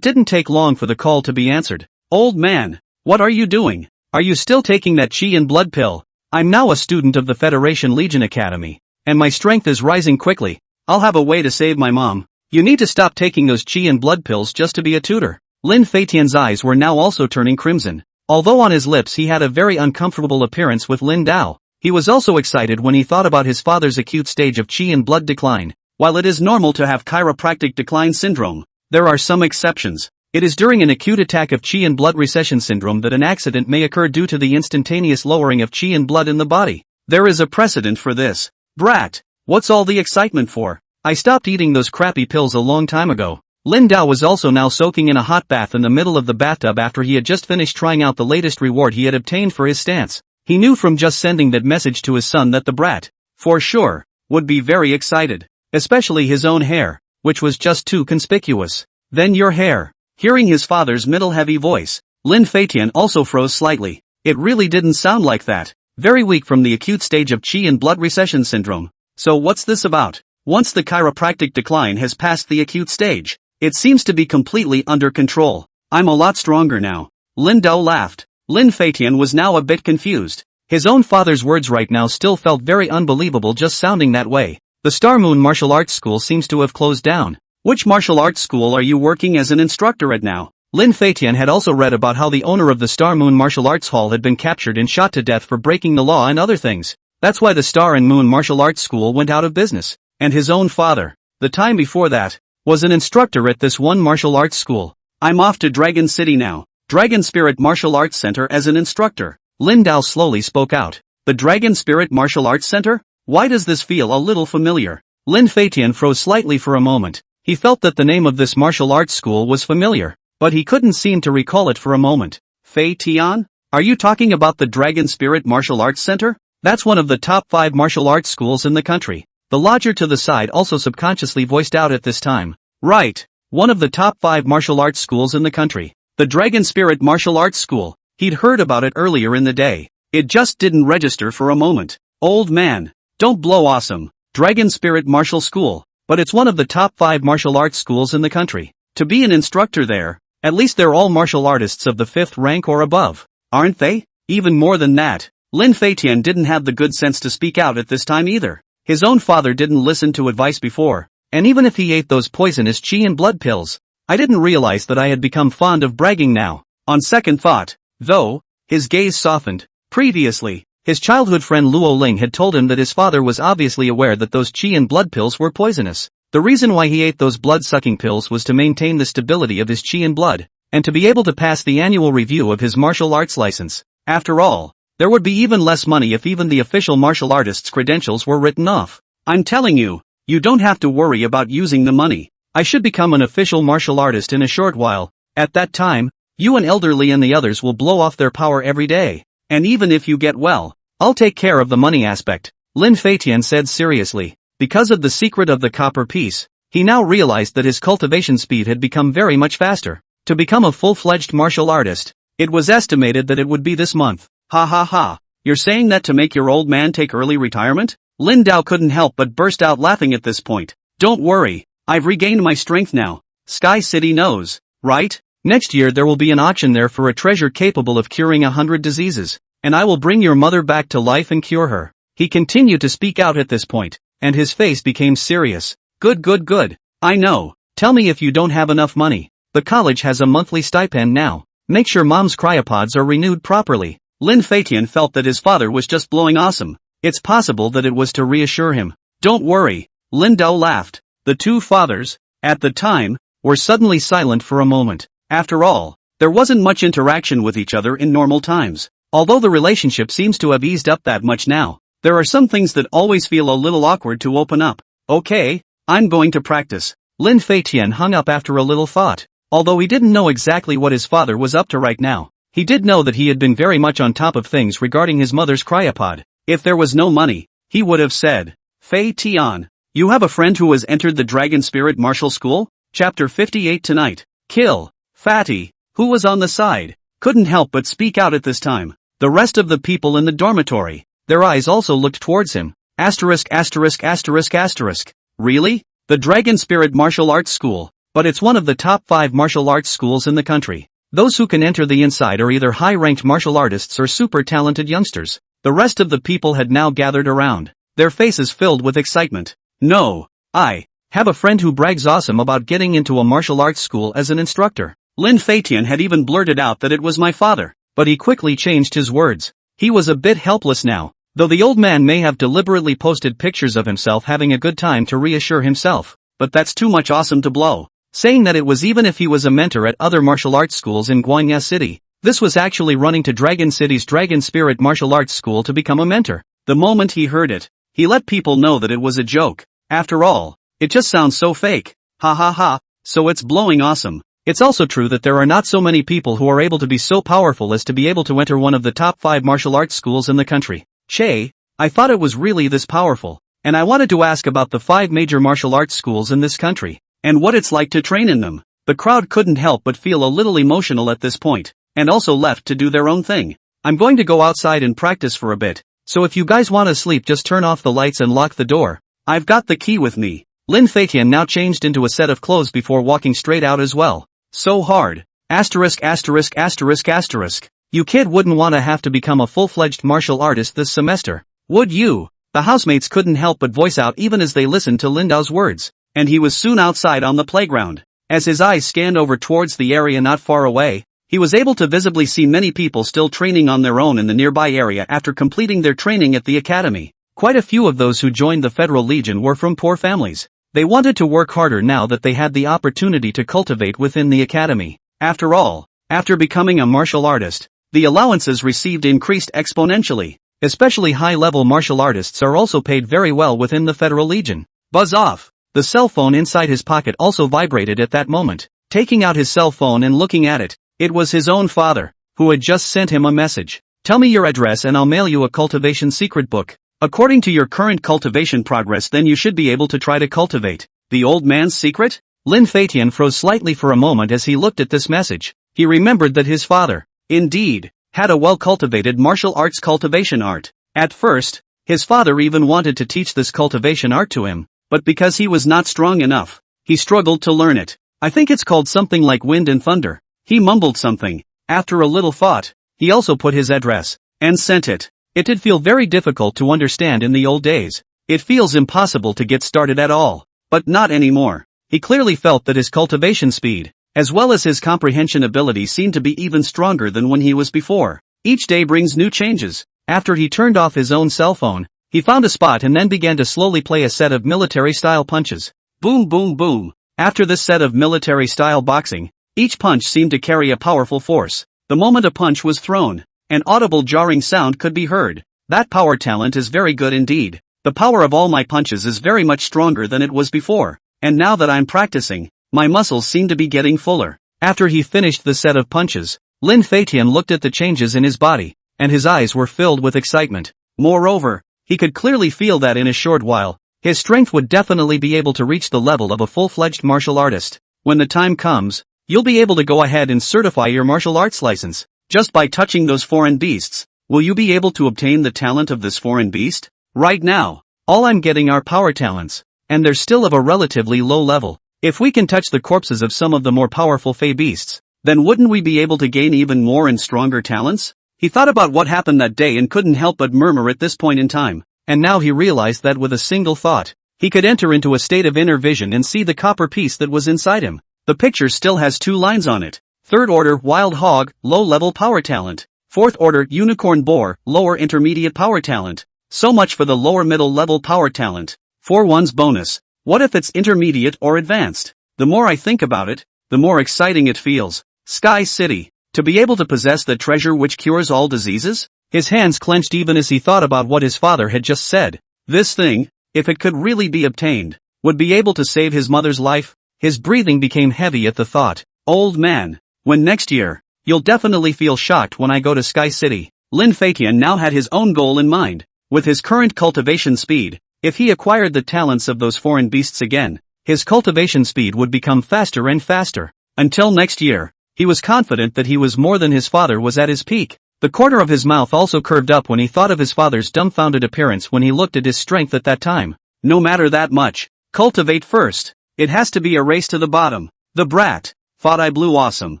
didn't take long for the call to be answered. Old man, what are you doing? Are you still taking that qi and blood pill? I'm now a student of the Federation Legion Academy, and my strength is rising quickly. I'll have a way to save my mom. You need to stop taking those qi and blood pills just to be a tutor. Lin Feitian's eyes were now also turning crimson. Although on his lips he had a very uncomfortable appearance with Lin Dao, he was also excited when he thought about his father's acute stage of qi and blood decline. While it is normal to have chiropractic decline syndrome, there are some exceptions. It is during an acute attack of qi and blood recession syndrome that an accident may occur due to the instantaneous lowering of qi and blood in the body. There is a precedent for this. Brat, what's all the excitement for? I stopped eating those crappy pills a long time ago. Lin Dao was also now soaking in a hot bath in the middle of the bathtub after he had just finished trying out the latest reward he had obtained for his stance. He knew from just sending that message to his son that the brat, for sure, would be very excited. Especially his own hair, which was just too conspicuous. Then your hair. Hearing his father's middle heavy voice, Lin Feitian also froze slightly. It really didn't sound like that. Very weak from the acute stage of qi and blood recession syndrome. So what's this about? Once the chiropractic decline has passed the acute stage, It seems to be completely under control. I'm a lot stronger now. Lin Dao laughed. Lin Feitian was now a bit confused. His own father's words right now still felt very unbelievable just sounding that way. The Star Moon martial arts school seems to have closed down. Which martial arts school are you working as an instructor at now? Lin Feitian had also read about how the owner of the Star Moon martial arts hall had been captured and shot to death for breaking the law and other things. That's why the Star and Moon martial arts school went out of business. And his own father, the time before that, was an instructor at this one martial arts school. I'm off to Dragon City now. Dragon Spirit Martial Arts Center as an instructor. Lin Dao slowly spoke out. The Dragon Spirit Martial Arts Center? Why does this feel a little familiar? Lin Feitian froze slightly for a moment. He felt that the name of this martial arts school was familiar, but he couldn't seem to recall it for a moment. Fei Tian? Are you talking about the Dragon Spirit Martial Arts Center? That's one of the top 5 martial arts schools in the country. The lodger to the side also subconsciously voiced out at this time. Right. One of the top 5 martial arts schools in the country. The Dragon Spirit Martial Arts School. He'd heard about it earlier in the day. It just didn't register for a moment. Old man. Don't blow awesome. Dragon Spirit Martial School. But it's one of the top 5 martial arts schools in the country. To be an instructor there, at least they're all martial artists of the 5th rank or above. Aren't they? Even more than that. Lin Feitian didn't have the good sense to speak out at this time either. His own father didn't listen to advice before. And even if he ate those poisonous chi and blood pills, I didn't realize that I had become fond of bragging now. On second thought, though, his gaze softened. Previously, his childhood friend Luo Ling had told him that his father was obviously aware that those chi and blood pills were poisonous. The reason why he ate those blood-sucking pills was to maintain the stability of his chi and blood, and to be able to pass the annual review of his martial arts license. After all, there would be even less money if even the official martial artist's credentials were written off. I'm telling you, you don't have to worry about using the money. I should become an official martial artist in a short while. At that time, you and Elderly and the others will blow off their power every day. And even if you get well, I'll take care of the money aspect. Lin Feitian said seriously. Because of the secret of the copper piece, he now realized that his cultivation speed had become very much faster. To become a full-fledged martial artist, it was estimated that it would be this month. Ha ha ha. You're saying that to make your old man take early retirement? Lin Dao couldn't help but burst out laughing at this point. Don't worry, I've regained my strength now. Sky City knows, right? Next year there will be an auction there for a treasure capable of curing 100 diseases, and I will bring your mother back to life and cure her. He continued to speak out at this point, and his face became serious. Good good good. I know. Tell me if you don't have enough money. The college has a monthly stipend now. Make sure mom's cryopods are renewed properly. Lin Feitian felt that his father was just blowing awesome. It's possible that it was to reassure him. Don't worry. Lin Dao laughed. The two fathers, at the time, were suddenly silent for a moment. After all, there wasn't much interaction with each other in normal times. Although the relationship seems to have eased up that much now, there are some things that always feel a little awkward to open up. Okay, I'm going to practice. Lin Feitian hung up after a little thought. Although he didn't know exactly what his father was up to right now, he did know that he had been very much on top of things regarding his mother's cryopod. If there was no money, he would have said, Fei Tian, you have a friend who has entered the Dragon Spirit Martial School? Chapter 58 tonight. Kill. Fatty, who was on the side, couldn't help but speak out at this time. The rest of the people in the dormitory, their eyes also looked towards him. Asterisk asterisk asterisk asterisk. Really? The Dragon Spirit Martial Arts School. But it's one of the top 5 martial arts schools in the country. Those who can enter the inside are either high-ranked martial artists or super talented youngsters. The rest of the people had now gathered around, their faces filled with excitement. No, I have a friend who brags awesome about getting into a martial arts school as an instructor. Lin Feitian had even blurted out that it was my father, but he quickly changed his words. He was a bit helpless now, though the old man may have deliberately posted pictures of himself having a good time to reassure himself, but that's too much awesome to blow. Saying that it was even if he was a mentor at other martial arts schools in Guanya City, this was actually running to Dragon City's Dragon Spirit Martial Arts School to become a mentor. The moment he heard it, he let people know that it was a joke. After all, it just sounds so fake. Ha ha ha, so it's blowing awesome. It's also true that there are not so many people who are able to be so powerful as to be able to enter one of the top 5 martial arts schools in the country. Che, I thought it was really this powerful, and I wanted to ask about the 5 major martial arts schools in this country, and what it's like to train in them. The crowd couldn't help but feel a little emotional at this point, and also left to do their own thing. I'm going to go outside and practice for a bit, so if you guys want to sleep just turn off the lights and lock the door. I've got the key with me. Lin Feitian now changed into a set of clothes before walking straight out as well. So hard. Asterisk asterisk asterisk asterisk. You kid wouldn't want to have to become a full-fledged martial artist this semester, would you? The housemates couldn't help but voice out even as they listened to Lin Dao's words, and he was soon outside on the playground. As his eyes scanned over towards the area not far away, he was able to visibly see many people still training on their own in the nearby area after completing their training at the academy. Quite a few of those who joined the Federal Legion were from poor families. They wanted to work harder now that they had the opportunity to cultivate within the academy. After all, after becoming a martial artist, the allowances received increased exponentially. Especially high-level martial artists are also paid very well within the Federal Legion. Buzz off! The cell phone inside his pocket also vibrated at that moment. Taking out his cell phone and looking at it, it was his own father, who had just sent him a message. Tell me your address and I'll mail you a cultivation secret book. According to your current cultivation progress, then you should be able to try to cultivate. The old man's secret? Lin Feitian froze slightly for a moment as he looked at this message. He remembered that his father, indeed, had a well-cultivated martial arts cultivation art. At first, his father even wanted to teach this cultivation art to him, but because he was not strong enough, he struggled to learn it. I think it's called something like wind and thunder. He mumbled something. After a little thought, he also put his address, and sent it. It did feel very difficult to understand in the old days. It feels impossible to get started at all. But not anymore. He clearly felt that his cultivation speed, as well as his comprehension ability, seemed to be even stronger than when he was before. Each day brings new changes. After he turned off his own cell phone, he found a spot and then began to slowly play a set of military-style punches. Boom boom boom. After this set of military-style boxing, each punch seemed to carry a powerful force. The moment a punch was thrown, an audible jarring sound could be heard. That power talent is very good indeed. The power of all my punches is very much stronger than it was before. And now that I'm practicing, my muscles seem to be getting fuller. After he finished the set of punches, Lin Feitian looked at the changes in his body, and his eyes were filled with excitement. Moreover, he could clearly feel that in a short while, his strength would definitely be able to reach the level of a full-fledged martial artist. When the time comes, you'll be able to go ahead and certify your martial arts license. Just by touching those foreign beasts, will you be able to obtain the talent of this foreign beast? Right now, all I'm getting are power talents, and they're still of a relatively low level. If we can touch the corpses of some of the more powerful fey beasts, then wouldn't we be able to gain even more and stronger talents? He thought about what happened that day and couldn't help but murmur at this point in time, and now he realized that with a single thought, he could enter into a state of inner vision and see the copper piece that was inside him. The picture still has 2 lines on it. 3rd order wild hog, low-level power talent. 4th order unicorn boar, lower intermediate power talent. So much for the lower middle level power talent. For one's bonus, what if it's intermediate or advanced? The more I think about it, the more exciting it feels. Sky City. To be able to possess the treasure which cures all diseases? His hands clenched even as he thought about what his father had just said. This thing, if it could really be obtained, would be able to save his mother's life. His breathing became heavy at the thought. Old man, when next year, you'll definitely feel shocked when I go to Sky City. Lin Feitian now had his own goal in mind. With his current cultivation speed, if he acquired the talents of those foreign beasts again, his cultivation speed would become faster and faster. Until next year, he was confident that he was more than his father was at his peak. The corner of his mouth also curved up when he thought of his father's dumbfounded appearance when he looked at his strength at that time. No matter that much, cultivate first. It has to be a race to the bottom. The brat. Thought I blew awesome.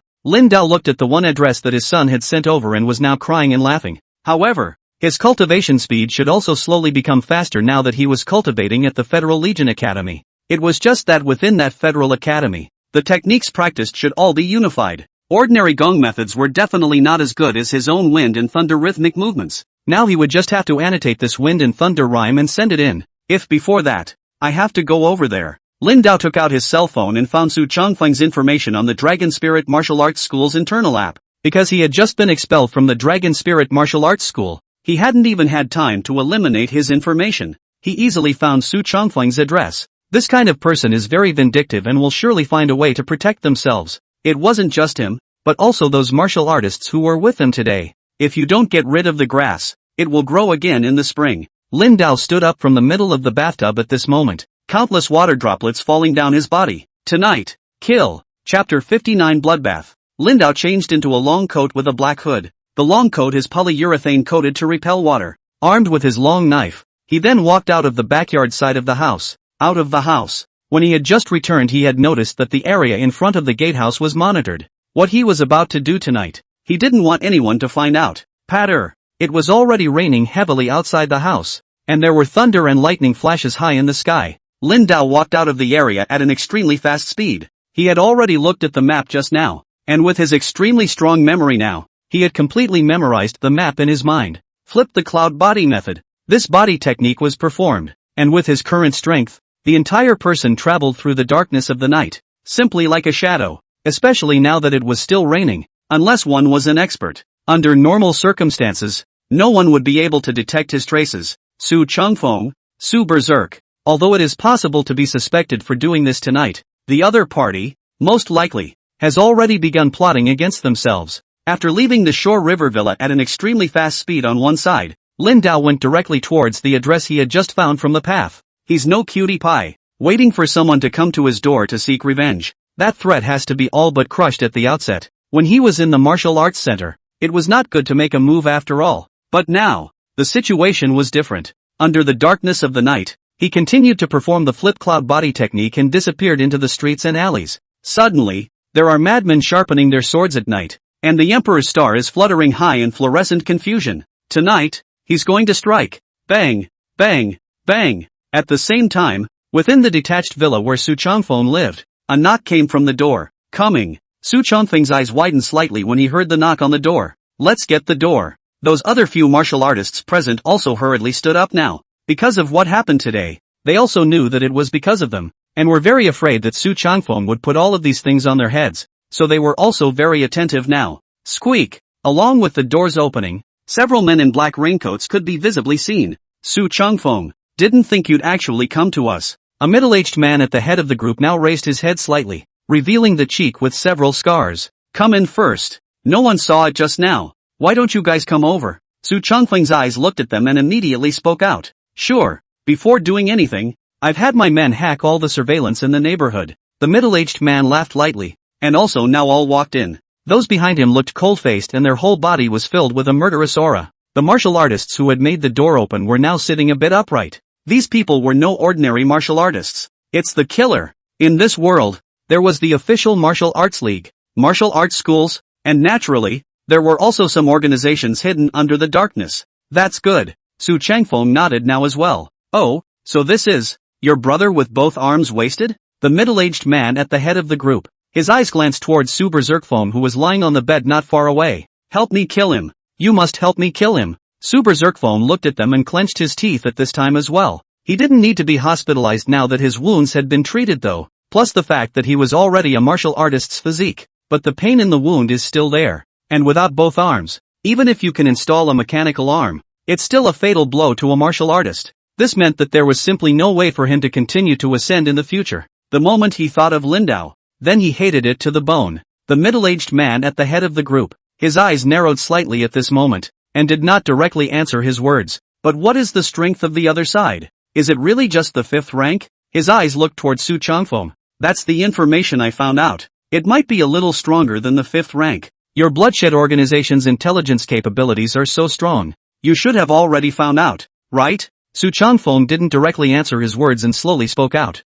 Lin Dao looked at the one address that his son had sent over and was now crying and laughing. However, his cultivation speed should also slowly become faster now that he was cultivating at the Federal Legion Academy. It was just that within that Federal Academy, the techniques practiced should all be unified. Ordinary gong methods were definitely not as good as his own wind and thunder rhythmic movements. Now he would just have to annotate this wind and thunder rhyme and send it in. If before that, I have to go over there. Lin Dao took out his cell phone and found Su Chongfeng's information on the Dragon Spirit Martial Arts School's internal app. Because he had just been expelled from the Dragon Spirit Martial Arts School, he hadn't even had time to eliminate his information. He easily found Su Chongfeng's address. This kind of person is very vindictive and will surely find a way to protect themselves. It wasn't just him, but also those martial artists who were with him today. If you don't get rid of the grass, it will grow again in the spring. Lin Dao stood up from the middle of the bathtub at this moment. Countless water droplets falling down his body. Tonight, kill. Chapter 59 Bloodbath. Lin Dao changed into a long coat with a black hood. The long coat is polyurethane coated to repel water. Armed with his long knife, he then walked out of the backyard side of the house. Out of the house. When he had just returned he had noticed that the area in front of the gatehouse was monitored. What he was about to do tonight, he didn't want anyone to find out. Patter. It was already raining heavily outside the house, and there were thunder and lightning flashes high in the sky. Lin Dao walked out of the area at an extremely fast speed. He had already looked at the map just now, and with his extremely strong memory now, he had completely memorized the map in his mind. Flip the cloud body method. This body technique was performed, and with his current strength, the entire person traveled through the darkness of the night, simply like a shadow, especially now that it was still raining, unless one was an expert. Under normal circumstances, no one would be able to detect his traces. Su Changfeng, Su Berserk. Although it is possible to be suspected for doing this tonight, the other party, most likely, has already begun plotting against themselves. After leaving the shore river villa at an extremely fast speed on one side, Lin Dao went directly towards the address he had just found from the path. He's no cutie pie, waiting for someone to come to his door to seek revenge. That threat has to be all but crushed at the outset. When he was in the martial arts center, it was not good to make a move after all. But now, the situation was different. Under the darkness of the night, he continued to perform the flip cloud body technique and disappeared into the streets and alleys. Suddenly, there are madmen sharpening their swords at night, and the Emperor's star is fluttering high in fluorescent confusion. Tonight, he's going to strike. Bang, bang, bang. At the same time, within the detached villa where Su Changfeng lived, a knock came from the door. Coming. Su Changfeng's eyes widened slightly when he heard the knock on the door. Let's get the door. Those other few martial artists present also hurriedly stood up now. Because of what happened today, they also knew that it was because of them, and were very afraid that Su Changfeng would put all of these things on their heads, so they were also very attentive now. Squeak! Along with the doors opening, several men in black raincoats could be visibly seen. Su Changfeng, didn't think you'd actually come to us. A middle-aged man at the head of the group now raised his head slightly, revealing the cheek with several scars. Come in first. No one saw it just now. Why don't you guys come over? Su Changfeng's eyes looked at them and immediately spoke out. Sure. Before doing anything, I've had my men hack all the surveillance in the neighborhood. The middle-aged man laughed lightly, and also now all walked in. Those behind him looked cold-faced and their whole body was filled with a murderous aura. The martial artists who had made the door open were now sitting a bit upright. These people were no ordinary martial artists. It's the killer. In this world, there was the official martial arts league, martial arts schools, and naturally, there were also some organizations hidden under the darkness. That's good. Su Changfeng nodded now as well. Oh, so this is your brother with both arms wasted? The middle-aged man at the head of the group. His eyes glanced towards Su Berserkfeng who was lying on the bed not far away. Help me kill him. You must help me kill him. Su Berserkfeng looked at them and clenched his teeth at this time as well. He didn't need to be hospitalized now that his wounds had been treated though, plus the fact that he was already a martial artist's physique. But the pain in the wound is still there. And without both arms, even if you can install a mechanical arm, it's still a fatal blow to a martial artist. This meant that there was simply no way for him to continue to ascend in the future. The moment he thought of Lin Dao, then he hated it to the bone. The middle-aged man at the head of the group, his eyes narrowed slightly at this moment, and did not directly answer his words. But what is the strength of the other side? Is it really just the 5th rank? His eyes looked toward Su Changfeng. That's the information I found out. It might be a little stronger than the 5th rank. Your bloodshed organization's intelligence capabilities are so strong. You should have already found out, right? Su Changfeng didn't directly answer his words and slowly spoke out.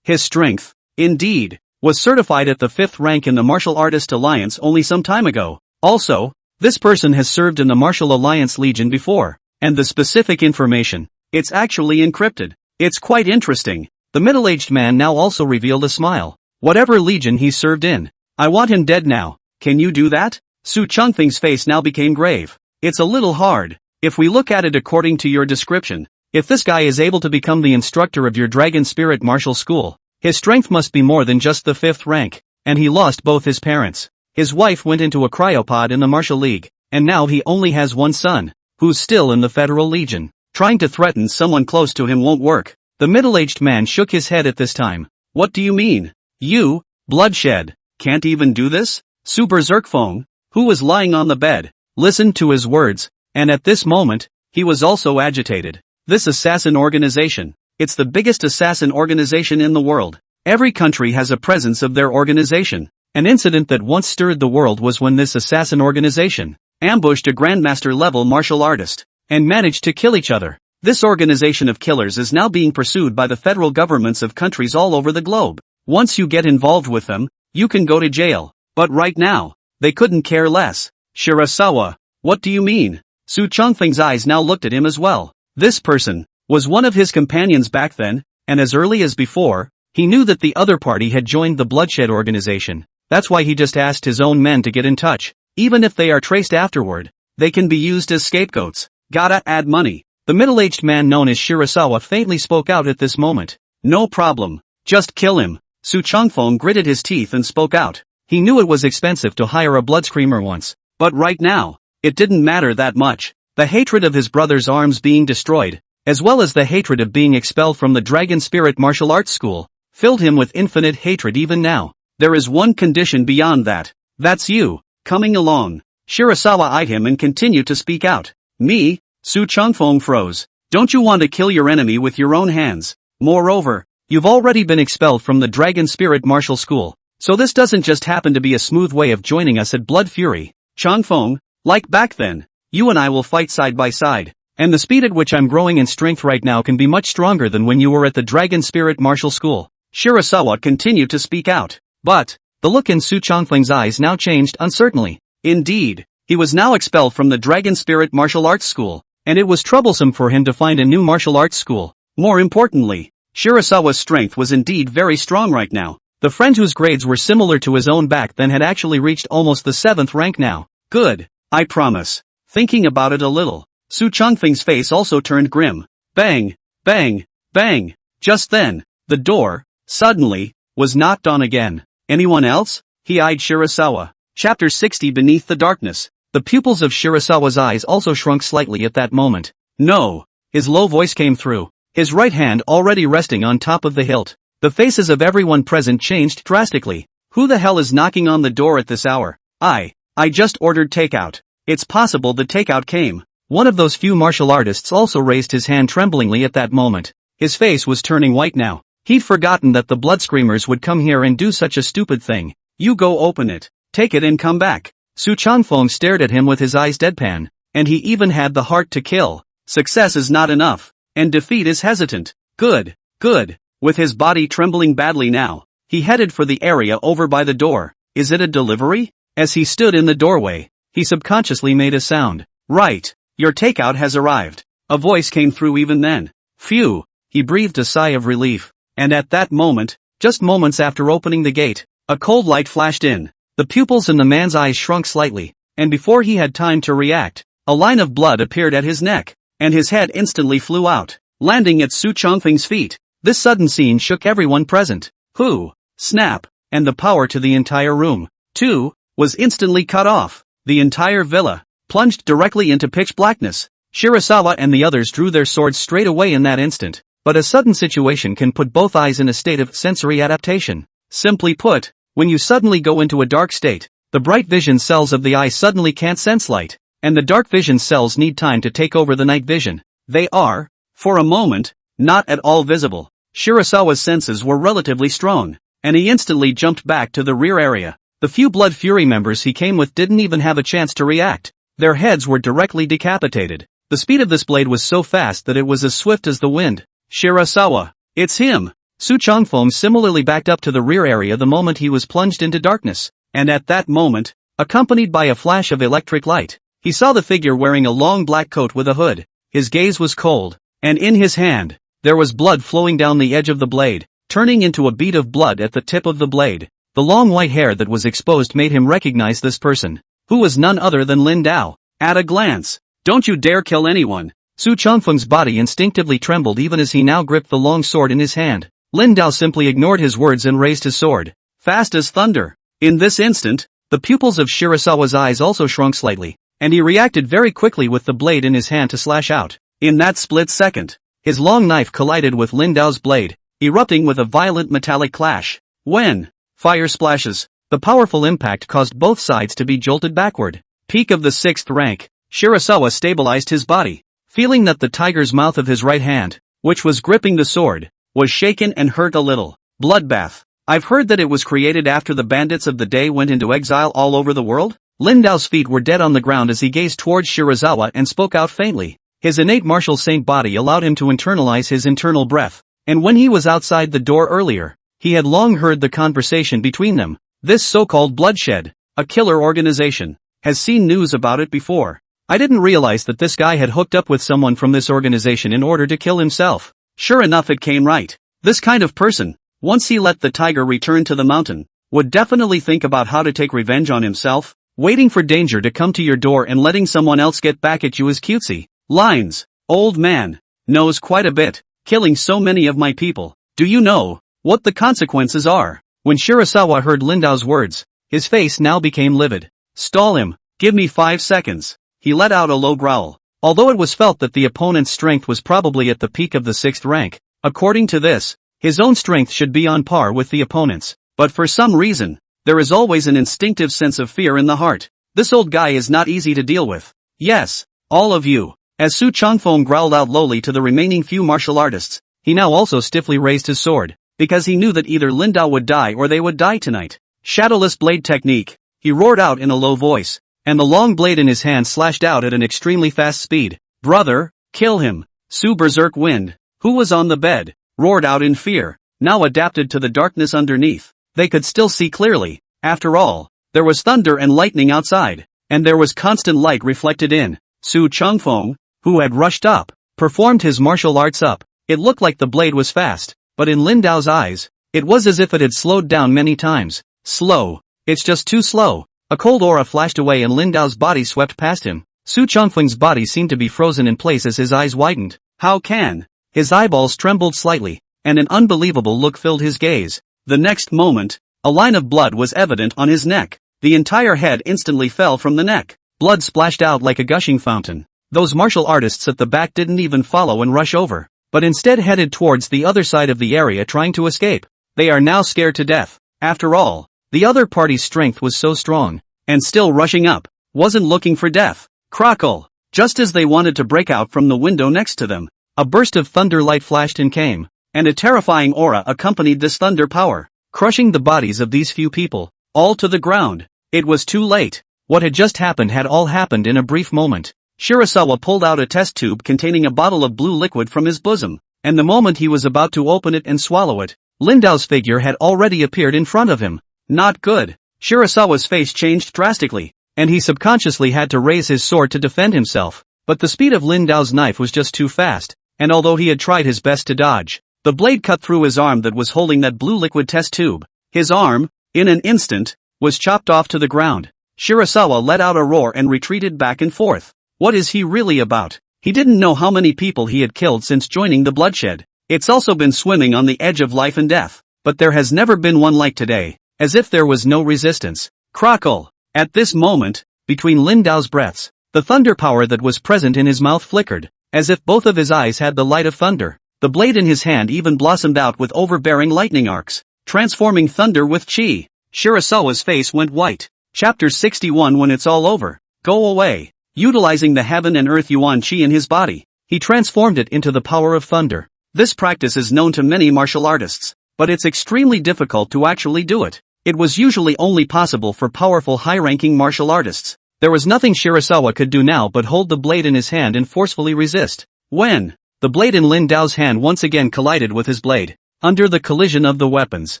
His strength, indeed, was certified at the 5th rank in the Martial Artist Alliance only some time ago. Also, this person has served in the Martial Alliance Legion before, and the specific information, it's actually encrypted. It's quite interesting. The middle-aged man now also revealed a smile. Whatever legion he served in, I want him dead now. Can you do that? Su Changfeng's face now became grave. It's a little hard. If we look at it according to your description, if this guy is able to become the instructor of your Dragon Spirit Martial School, his strength must be more than just the 5th rank, and he lost both his parents. His wife went into a cryopod in the Martial League, and now he only has one son, who's still in the Federal Legion. Trying to threaten someone close to him won't work. The middle-aged man shook his head at this time. What do you mean? You, bloodshed, can't even do this? Su Berserkfeng, who was lying on the bed, listened to his words, and at this moment, he was also agitated. This assassin organization, it's the biggest assassin organization in the world. Every country has a presence of their organization. An incident that once stirred the world was when this assassin organization ambushed a grandmaster level martial artist and managed to kill each other. This organization of killers is now being pursued by the federal governments of countries all over the globe. Once you get involved with them, you can go to jail. But right now, they couldn't care less. Shirasawa, what do you mean? Su Chongfeng's eyes now looked at him as well. This person was one of his companions back then, and as early as before, he knew that the other party had joined the bloodshed organization. That's why he just asked his own men to get in touch. Even if they are traced afterward, they can be used as scapegoats. Gotta add money. The middle-aged man known as Shirasawa faintly spoke out at this moment. No problem. Just kill him. Su Chongfeng gritted his teeth and spoke out. He knew it was expensive to hire a blood screamer once, but right now, it didn't matter that much. The hatred of his brother's arms being destroyed, as well as the hatred of being expelled from the Dragon Spirit Martial Arts School, filled him with infinite hatred even now. There is one condition beyond that. That's you, coming along. Shirasawa eyed him and continued to speak out. Me? Su Chongfeng froze. Don't you want to kill your enemy with your own hands? Moreover, you've already been expelled from the Dragon Spirit Martial School, so this doesn't just happen to be a smooth way of joining us at Blood Fury. Chongfeng, like back then, you and I will fight side by side, and the speed at which I'm growing in strength right now can be much stronger than when you were at the Dragon Spirit Martial School. Shirasawa continued to speak out, but the look in Su Chongfeng's eyes now changed uncertainly. Indeed, he was now expelled from the Dragon Spirit Martial Arts School, and it was troublesome for him to find a new martial arts school. More importantly, Shirasawa's strength was indeed very strong right now. The friend whose grades were similar to his own back then had actually reached almost the 7th rank now. Good, I promise. Thinking about it a little, Su Chongfeng's face also turned grim. Bang, bang, bang. Just then, the door, suddenly, was knocked on again. Anyone else? He eyed Shirasawa. Chapter 60 Beneath the Darkness. The pupils of Shirasawa's eyes also shrunk slightly at that moment. No. His low voice came through, his right hand already resting on top of the hilt. The faces of everyone present changed drastically. Who the hell is knocking on the door at this hour? I just ordered takeout. It's possible the takeout came. One of those few martial artists also raised his hand tremblingly at that moment. His face was turning white now. He'd forgotten that the blood screamers would come here and do such a stupid thing. You go open it, take it and come back. Su Chongfeng stared at him with his eyes deadpan, and he even had the heart to kill. Success is not enough, and defeat is hesitant. Good, good. With his body trembling badly now, he headed for the area over by the door. Is it a delivery? As he stood in the doorway, he subconsciously made a sound. Right, your takeout has arrived. A voice came through even then. Phew, he breathed a sigh of relief, and at that moment, just moments after opening the gate, a cold light flashed in. The pupils in the man's eyes shrunk slightly, and before he had time to react, a line of blood appeared at his neck, and his head instantly flew out, landing at Su Chongfeng's feet. This sudden scene shook everyone present. Who? Snap, and the power to the entire room, too, was instantly cut off. The entire villa plunged directly into pitch blackness. Shirasawa and the others drew their swords straight away in that instant, but a sudden situation can put both eyes in a state of sensory adaptation. Simply put, when you suddenly go into a dark state, the bright vision cells of the eye suddenly can't sense light, and the dark vision cells need time to take over the night vision. They are, for a moment, not at all visible. Shirasawa's senses were relatively strong, and he instantly jumped back to the rear area. The few Blood Fury members he came with didn't even have a chance to react. Their heads were directly decapitated. The speed of this blade was so fast that it was as swift as the wind. Shirasawa, it's him! Su Chongfeng similarly backed up to the rear area the moment he was plunged into darkness, and at that moment, accompanied by a flash of electric light, he saw the figure wearing a long black coat with a hood. His gaze was cold, and in his hand, there was blood flowing down the edge of the blade, turning into a bead of blood at the tip of the blade. The long white hair that was exposed made him recognize this person, who was none other than Lin Dao. At a glance, don't you dare kill anyone! Su Chongfeng's body instinctively trembled even as he now gripped the long sword in his hand. Lin Dao simply ignored his words and raised his sword, fast as thunder. In this instant, the pupils of Shirasawa's eyes also shrunk slightly, and he reacted very quickly with the blade in his hand to slash out. In that split second, his long knife collided with Lin Dao's blade, erupting with a violent metallic clash. When fire splashes, the powerful impact caused both sides to be jolted backward. Peak of the 6th rank, Shirasawa stabilized his body, feeling that the tiger's mouth of his right hand, which was gripping the sword, was shaken and hurt a little. Bloodbath. I've heard that it was created after the bandits of the day went into exile all over the world? Lin Dao's feet were dead on the ground as he gazed towards Shirasawa and spoke out faintly. His innate martial saint body allowed him to internalize his internal breath, and when he was outside the door earlier, he had long heard the conversation between them. This so-called bloodshed, a killer organization, has seen news about it before. I didn't realize that this guy had hooked up with someone from this organization in order to kill himself. Sure enough, it came right. This kind of person, once he let the tiger return to the mountain, would definitely think about how to take revenge on himself. Waiting for danger to come to your door and letting someone else get back at you is cutesy lines. Old man knows quite a bit. Killing so many of my people. Do you know what the consequences are? When Shirasawa heard Lindao's words, his face now became livid. Stall him. Give me 5 seconds. He let out a low growl. Although it was felt that the opponent's strength was probably at the peak of the 6th rank, according to this, his own strength should be on par with the opponent's. But for some reason, there is always an instinctive sense of fear in the heart. This old guy is not easy to deal with. Yes, all of you. As Su Changfeng growled out lowly to the remaining few martial artists, he now also stiffly raised his sword, because he knew that either Lindao would die or they would die tonight. Shadowless blade technique, he roared out in a low voice, and the long blade in his hand slashed out at an extremely fast speed. Brother, kill him. Su Berserk Wind, who was on the bed, roared out in fear, now adapted to the darkness underneath. They could still see clearly. After all, there was thunder and lightning outside, and there was constant light reflected in. Su Changfeng, who had rushed up, performed his martial arts up. It looked like the blade was fast, but in Lindao's eyes, it was as if it had slowed down many times. Slow. It's just too slow. A cold aura flashed away and Lindao's body swept past him. Su Changfeng's body seemed to be frozen in place as his eyes widened. How can? His eyeballs trembled slightly, and an unbelievable look filled his gaze. The next moment, a line of blood was evident on his neck. The entire head instantly fell from the neck. Blood splashed out like a gushing fountain. Those martial artists at the back didn't even follow and rush over, but instead headed towards the other side of the area trying to escape. They are now scared to death. After all, the other party's strength was so strong, and still rushing up, wasn't looking for death. Crackle! Just as they wanted to break out from the window next to them, a burst of thunder light flashed and came, and a terrifying aura accompanied this thunder power, crushing the bodies of these few people, all to the ground. It was too late. What had just happened had all happened in a brief moment. Shirasawa pulled out a test tube containing a bottle of blue liquid from his bosom, and the moment he was about to open it and swallow it, Lindao's figure had already appeared in front of him. Not good. Shirasawa's face changed drastically, and he subconsciously had to raise his sword to defend himself, but the speed of Lindao's knife was just too fast, and although he had tried his best to dodge, the blade cut through his arm that was holding that blue liquid test tube. His arm, in an instant, was chopped off to the ground. Shirasawa let out a roar and retreated back and forth. What is he really about? He didn't know how many people he had killed since joining the bloodshed. It's also been swimming on the edge of life and death, but there has never been one like today, as if there was no resistance. Crackle! At this moment, between Lindao's breaths, the thunder power that was present in his mouth flickered, as if both of his eyes had the light of thunder. The blade in his hand even blossomed out with overbearing lightning arcs, transforming thunder with chi. Shirasawa's face went white. Chapter 61. When it's all over, go away. Utilizing the heaven and earth yuan chi in his body, he transformed it into the power of thunder. This practice is known to many martial artists, but it's extremely difficult to actually do it. It was usually only possible for powerful high-ranking martial artists. There was nothing Shirasawa could do now but hold the blade in his hand and forcefully resist. When the blade in Lindao's hand once again collided with his blade, under the collision of the weapons,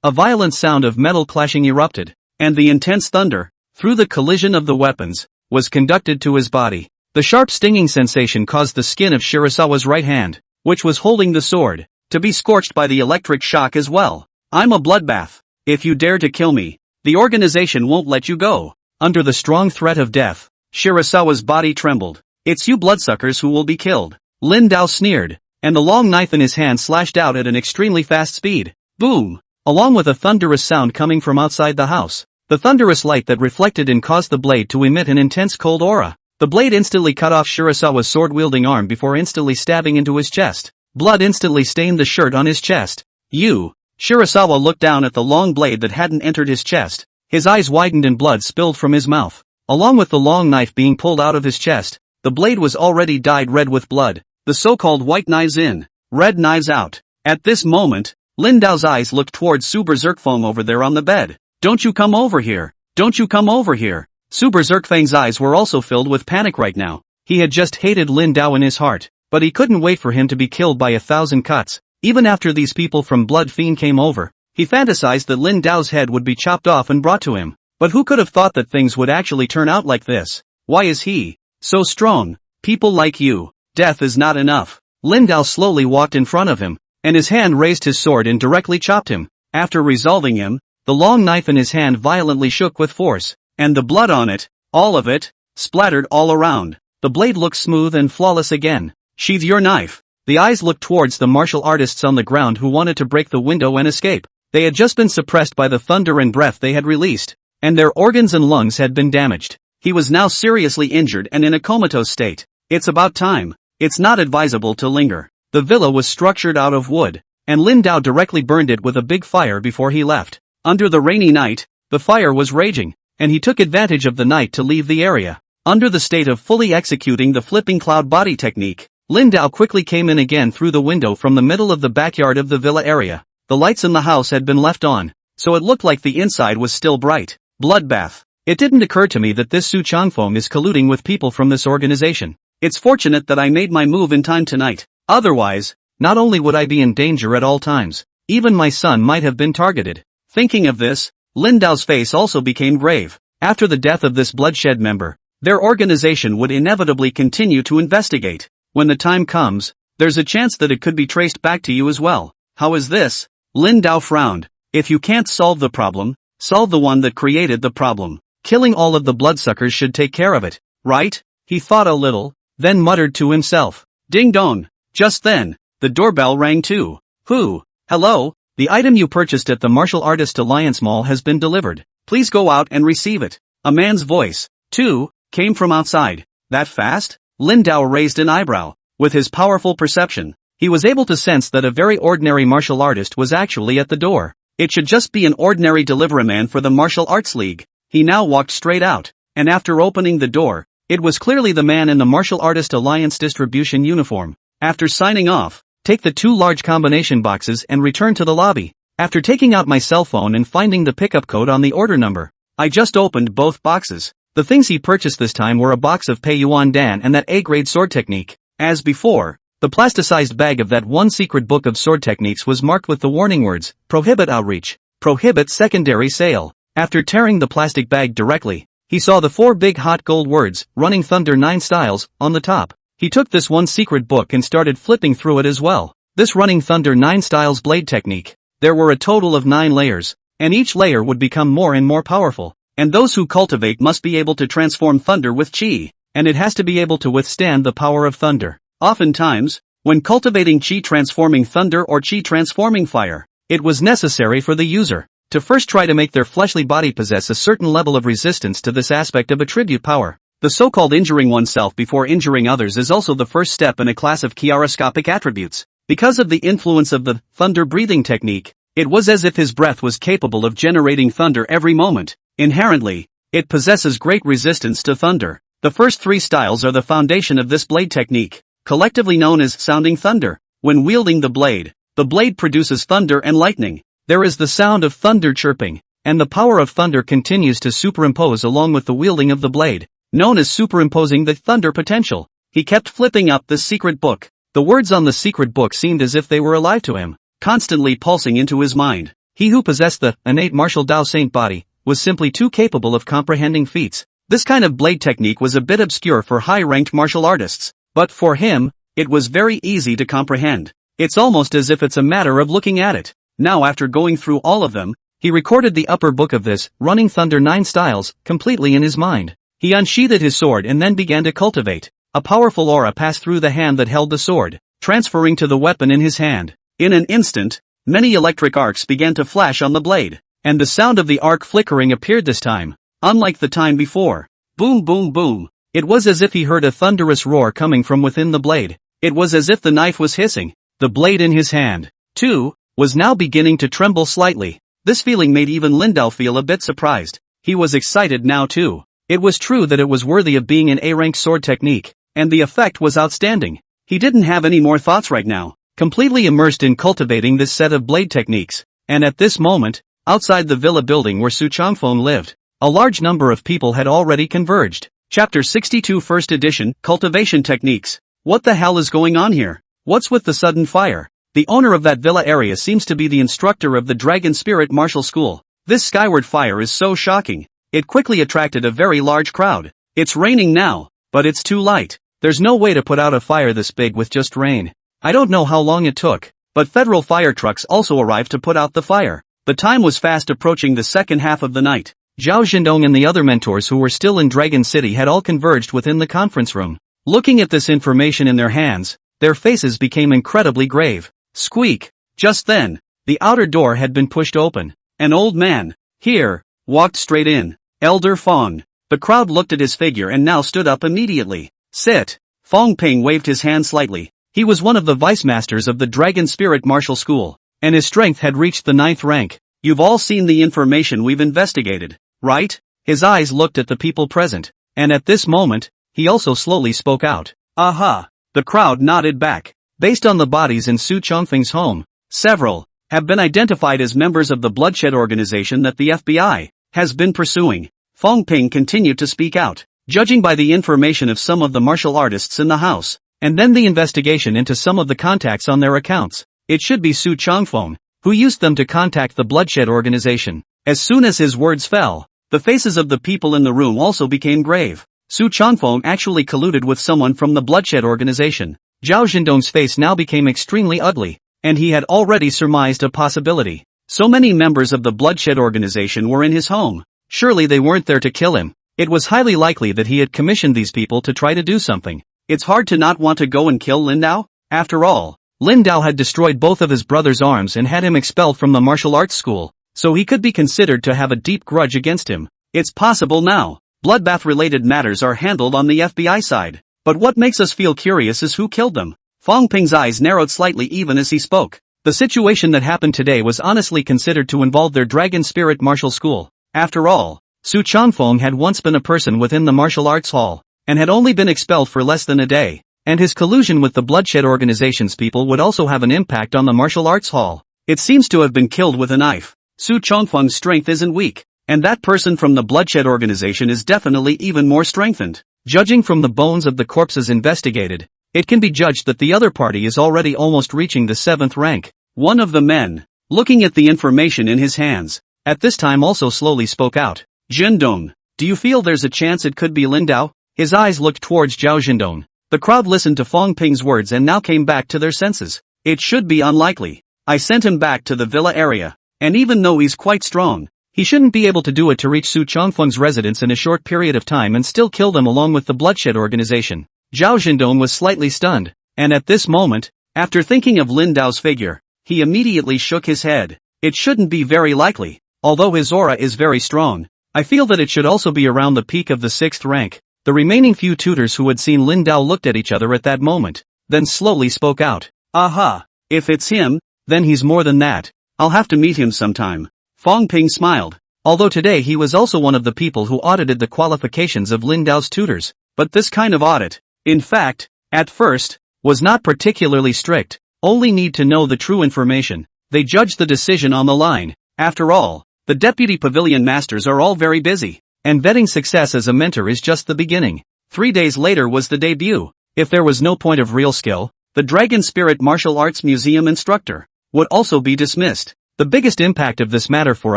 a violent sound of metal clashing erupted, and the intense thunder, through the collision of the weapons, was conducted to his body. The sharp stinging sensation caused the skin of Shirasawa's right hand, which was holding the sword, to be scorched by the electric shock as well. I'm a bloodbath. If you dare to kill me, the organization won't let you go. Under the strong threat of death, Shirasawa's body trembled. It's you bloodsuckers who will be killed. Lindao sneered, and the long knife in his hand slashed out at an extremely fast speed. Boom! Along with a thunderous sound coming from outside the house, the thunderous light that reflected and caused the blade to emit an intense cold aura. The blade instantly cut off Shirasawa's sword-wielding arm before instantly stabbing into his chest. Blood instantly stained the shirt on his chest. You! Shirasawa looked down at the long blade that hadn't entered his chest. His eyes widened and blood spilled from his mouth. Along with the long knife being pulled out of his chest, the blade was already dyed red with blood. The so-called white knives in, red knives out. At this moment, Lindao's eyes looked towards Su Berserkfang over there on the bed. Don't you come over here! Don't you come over here! Su Berserkfang's eyes were also filled with panic right now. He had just hated Lin Dao in his heart, but he couldn't wait for him to be killed by 1,000 cuts. Even after these people from Blood Fiend came over, he fantasized that Lin Dao's head would be chopped off and brought to him. But who could have thought that things would actually turn out like this? Why is he so strong? People like you. Death is not enough. Lin Dao slowly walked in front of him, and his hand raised his sword and directly chopped him. After resolving him, the long knife in his hand violently shook with force, and the blood on it, all of it, splattered all around. The blade looked smooth and flawless again. Sheathe your knife. The eyes looked towards the martial artists on the ground who wanted to break the window and escape. They had just been suppressed by the thunder and breath they had released, and their organs and lungs had been damaged. He was now seriously injured and in a comatose state. It's about time. It's not advisable to linger. The villa was structured out of wood, and Lin Dao directly burned it with a big fire before he left. Under the rainy night, the fire was raging, and he took advantage of the night to leave the area. Under the state of fully executing the flipping cloud body technique, Lin Dao quickly came in again through the window from the middle of the backyard of the villa area. The lights in the house had been left on, so it looked like the inside was still bright. Bloodbath. It didn't occur to me that this Su Changfeng is colluding with people from this organization. It's fortunate that I made my move in time tonight. Otherwise, not only would I be in danger at all times, even my son might have been targeted. Thinking of this, Lin Dao's face also became grave. After the death of this bloodshed member, their organization would inevitably continue to investigate. When the time comes, there's a chance that it could be traced back to you as well. How is this? Lin Dao frowned. If you can't solve the problem, solve the one that created the problem. Killing all of the bloodsuckers should take care of it, right? He thought a little, then muttered to himself. Ding dong. Just then, the doorbell rang too. Who? Hello? The item you purchased at the Martial Artist Alliance Mall has been delivered. Please go out and receive it. A man's voice, too, came from outside. That fast? Lin Dao raised an eyebrow. With his powerful perception, he was able to sense that a very ordinary martial artist was actually at the door. It should just be an ordinary deliveryman for the Martial Arts League. He now walked straight out, and after opening the door, it was clearly the man in the Martial Artist Alliance distribution uniform. After signing off, take the 2 large combination boxes and return to the lobby. After taking out my cell phone and finding the pickup code on the order number, I just opened both boxes. The things he purchased this time were a box of Pei Yuan Dan and that A-grade sword technique. As before, the plasticized bag of that one secret book of sword techniques was marked with the warning words, Prohibit outreach, prohibit secondary sale. After tearing the plastic bag directly, he saw the 4 big hot gold words, Running Thunder 9 Styles, on the top. He took this one secret book and started flipping through it as well. This Running Thunder 9 Styles blade technique. There were a total of 9 layers, and each layer would become more and more powerful. And those who cultivate must be able to transform thunder with chi, and it has to be able to withstand the power of thunder. Oftentimes, when cultivating chi transforming thunder or chi transforming fire, it was necessary for the user to first try to make their fleshly body possess a certain level of resistance to this aspect of attribute power. The so-called injuring oneself before injuring others is also the first step in a class of chiaroscopic attributes. Because of the influence of the thunder breathing technique, it was as if his breath was capable of generating thunder every moment. Inherently, it possesses great resistance to thunder. The first 3 styles are the foundation of this blade technique, collectively known as sounding thunder. When wielding the blade produces thunder and lightning. There is the sound of thunder chirping, and the power of thunder continues to superimpose along with the wielding of the blade, known as superimposing the thunder potential. He kept flipping up the secret book. The words on the secret book seemed as if they were alive to him, constantly pulsing into his mind. He who possessed the innate martial Dao Saint body was simply too capable of comprehending feats. This kind of blade technique was a bit obscure for high-ranked martial artists, but for him, it was very easy to comprehend. It's almost as if it's a matter of looking at it. Now after going through all of them, he recorded the upper book of this, Running Thunder 9 Styles, completely in his mind. He unsheathed his sword and then began to cultivate. A powerful aura passed through the hand that held the sword, transferring to the weapon in his hand. In an instant, many electric arcs began to flash on the blade, and the sound of the arc flickering appeared this time, unlike the time before. Boom boom boom. It was as if he heard a thunderous roar coming from within the blade. It was as if the knife was hissing. The blade in his hand, too, was now beginning to tremble slightly. This feeling made even Lin Dao feel a bit surprised. He was excited now too. It was true that it was worthy of being an A-rank sword technique, and the effect was outstanding. He didn't have any more thoughts right now, completely immersed in cultivating this set of blade techniques. And at this moment, outside the villa building where Su Changfeng lived, a large number of people had already converged. Chapter 62 First Edition, Cultivation Techniques. What the hell is going on here? What's with the sudden fire? The owner of that villa area seems to be the instructor of the Dragon Spirit Martial School. This skyward fire is so shocking. It quickly attracted a very large crowd. It's raining now, but it's too light. There's no way to put out a fire this big with just rain. I don't know how long it took, but federal fire trucks also arrived to put out the fire. The time was fast approaching the second half of the night. Zhao Zhendong and the other mentors who were still in Dragon City had all converged within the conference room. Looking at this information in their hands, their faces became incredibly grave. Squeak! Just then, the outer door had been pushed open. An old man, here, walked straight in. Elder Fong. The crowd looked at his figure and now stood up immediately. Sit! Fong Ping waved his hand slightly. He was one of the vice masters of the Dragon Spirit Martial School, and his strength had reached the 9th rank. You've all seen the information we've investigated, right? His eyes looked at the people present, and at this moment, he also slowly spoke out. Aha! The crowd nodded back. Based on the bodies in Su Chongfeng's home, several have been identified as members of the bloodshed organization that the FBI has been pursuing. Fong Ping continued to speak out. Judging by the information of some of the martial artists in the house, and then the investigation into some of the contacts on their accounts, it should be Su Chongfeng who used them to contact the bloodshed organization. As soon as his words fell, the faces of the people in the room also became grave. Su Chongfeng actually colluded with someone from the bloodshed organization. Zhao Zhendong's face now became extremely ugly, and he had already surmised a possibility. So many members of the bloodshed organization were in his home. Surely they weren't there to kill him. It was highly likely that he had commissioned these people to try to do something. It's hard to not want to go and kill Lin Dao. After all, Lin Dao had destroyed both of his brother's arms and had him expelled from the martial arts school, so he could be considered to have a deep grudge against him. It's possible now. Bloodbath-related matters are handled on the FBI side. But what makes us feel curious is who killed them. Fong Ping's eyes narrowed slightly even as he spoke. The situation that happened today was honestly considered to involve their Dragon Spirit Martial School. After all, Su Chongfeng had once been a person within the martial arts hall, and had only been expelled for less than a day, and his collusion with the bloodshed organization's people would also have an impact on the martial arts hall. It seems to have been killed with a knife. Su Chongfeng's strength isn't weak, and that person from the bloodshed organization is definitely even more strengthened. Judging from the bones of the corpses investigated, it can be judged that the other party is already almost reaching the 7th rank. One of the men, looking at the information in his hands, at this time also slowly spoke out. Zhendong, do you feel there's a chance it could be Lin Dao? His eyes looked towards Zhao Zhendong. The crowd listened to Fong Ping's words and now came back to their senses. It should be unlikely. I sent him back to the villa area, and even though he's quite strong, he shouldn't be able to do it to reach Su Chongfeng's residence in a short period of time and still kill them along with the bloodshed organization. Zhao Zhendong was slightly stunned, and at this moment, after thinking of Lin Dao's figure, he immediately shook his head. It shouldn't be very likely. Although his aura is very strong, I feel that it should also be around the peak of the 6th rank. The remaining few tutors who had seen Lin Dao looked at each other at that moment, then slowly spoke out. Aha! If it's him, then he's more than that. I'll have to meet him sometime. Fong Ping smiled. Although today he was also one of the people who audited the qualifications of Lin Dao's tutors, but this kind of audit, in fact, at first, was not particularly strict. Only need to know the true information. They judged the decision on the line. After all, the deputy pavilion masters are all very busy, and vetting success as a mentor is just the beginning. 3 days later was the debut. If there was no point of real skill, the Dragon Spirit Martial Arts Museum instructor would also be dismissed. The biggest impact of this matter for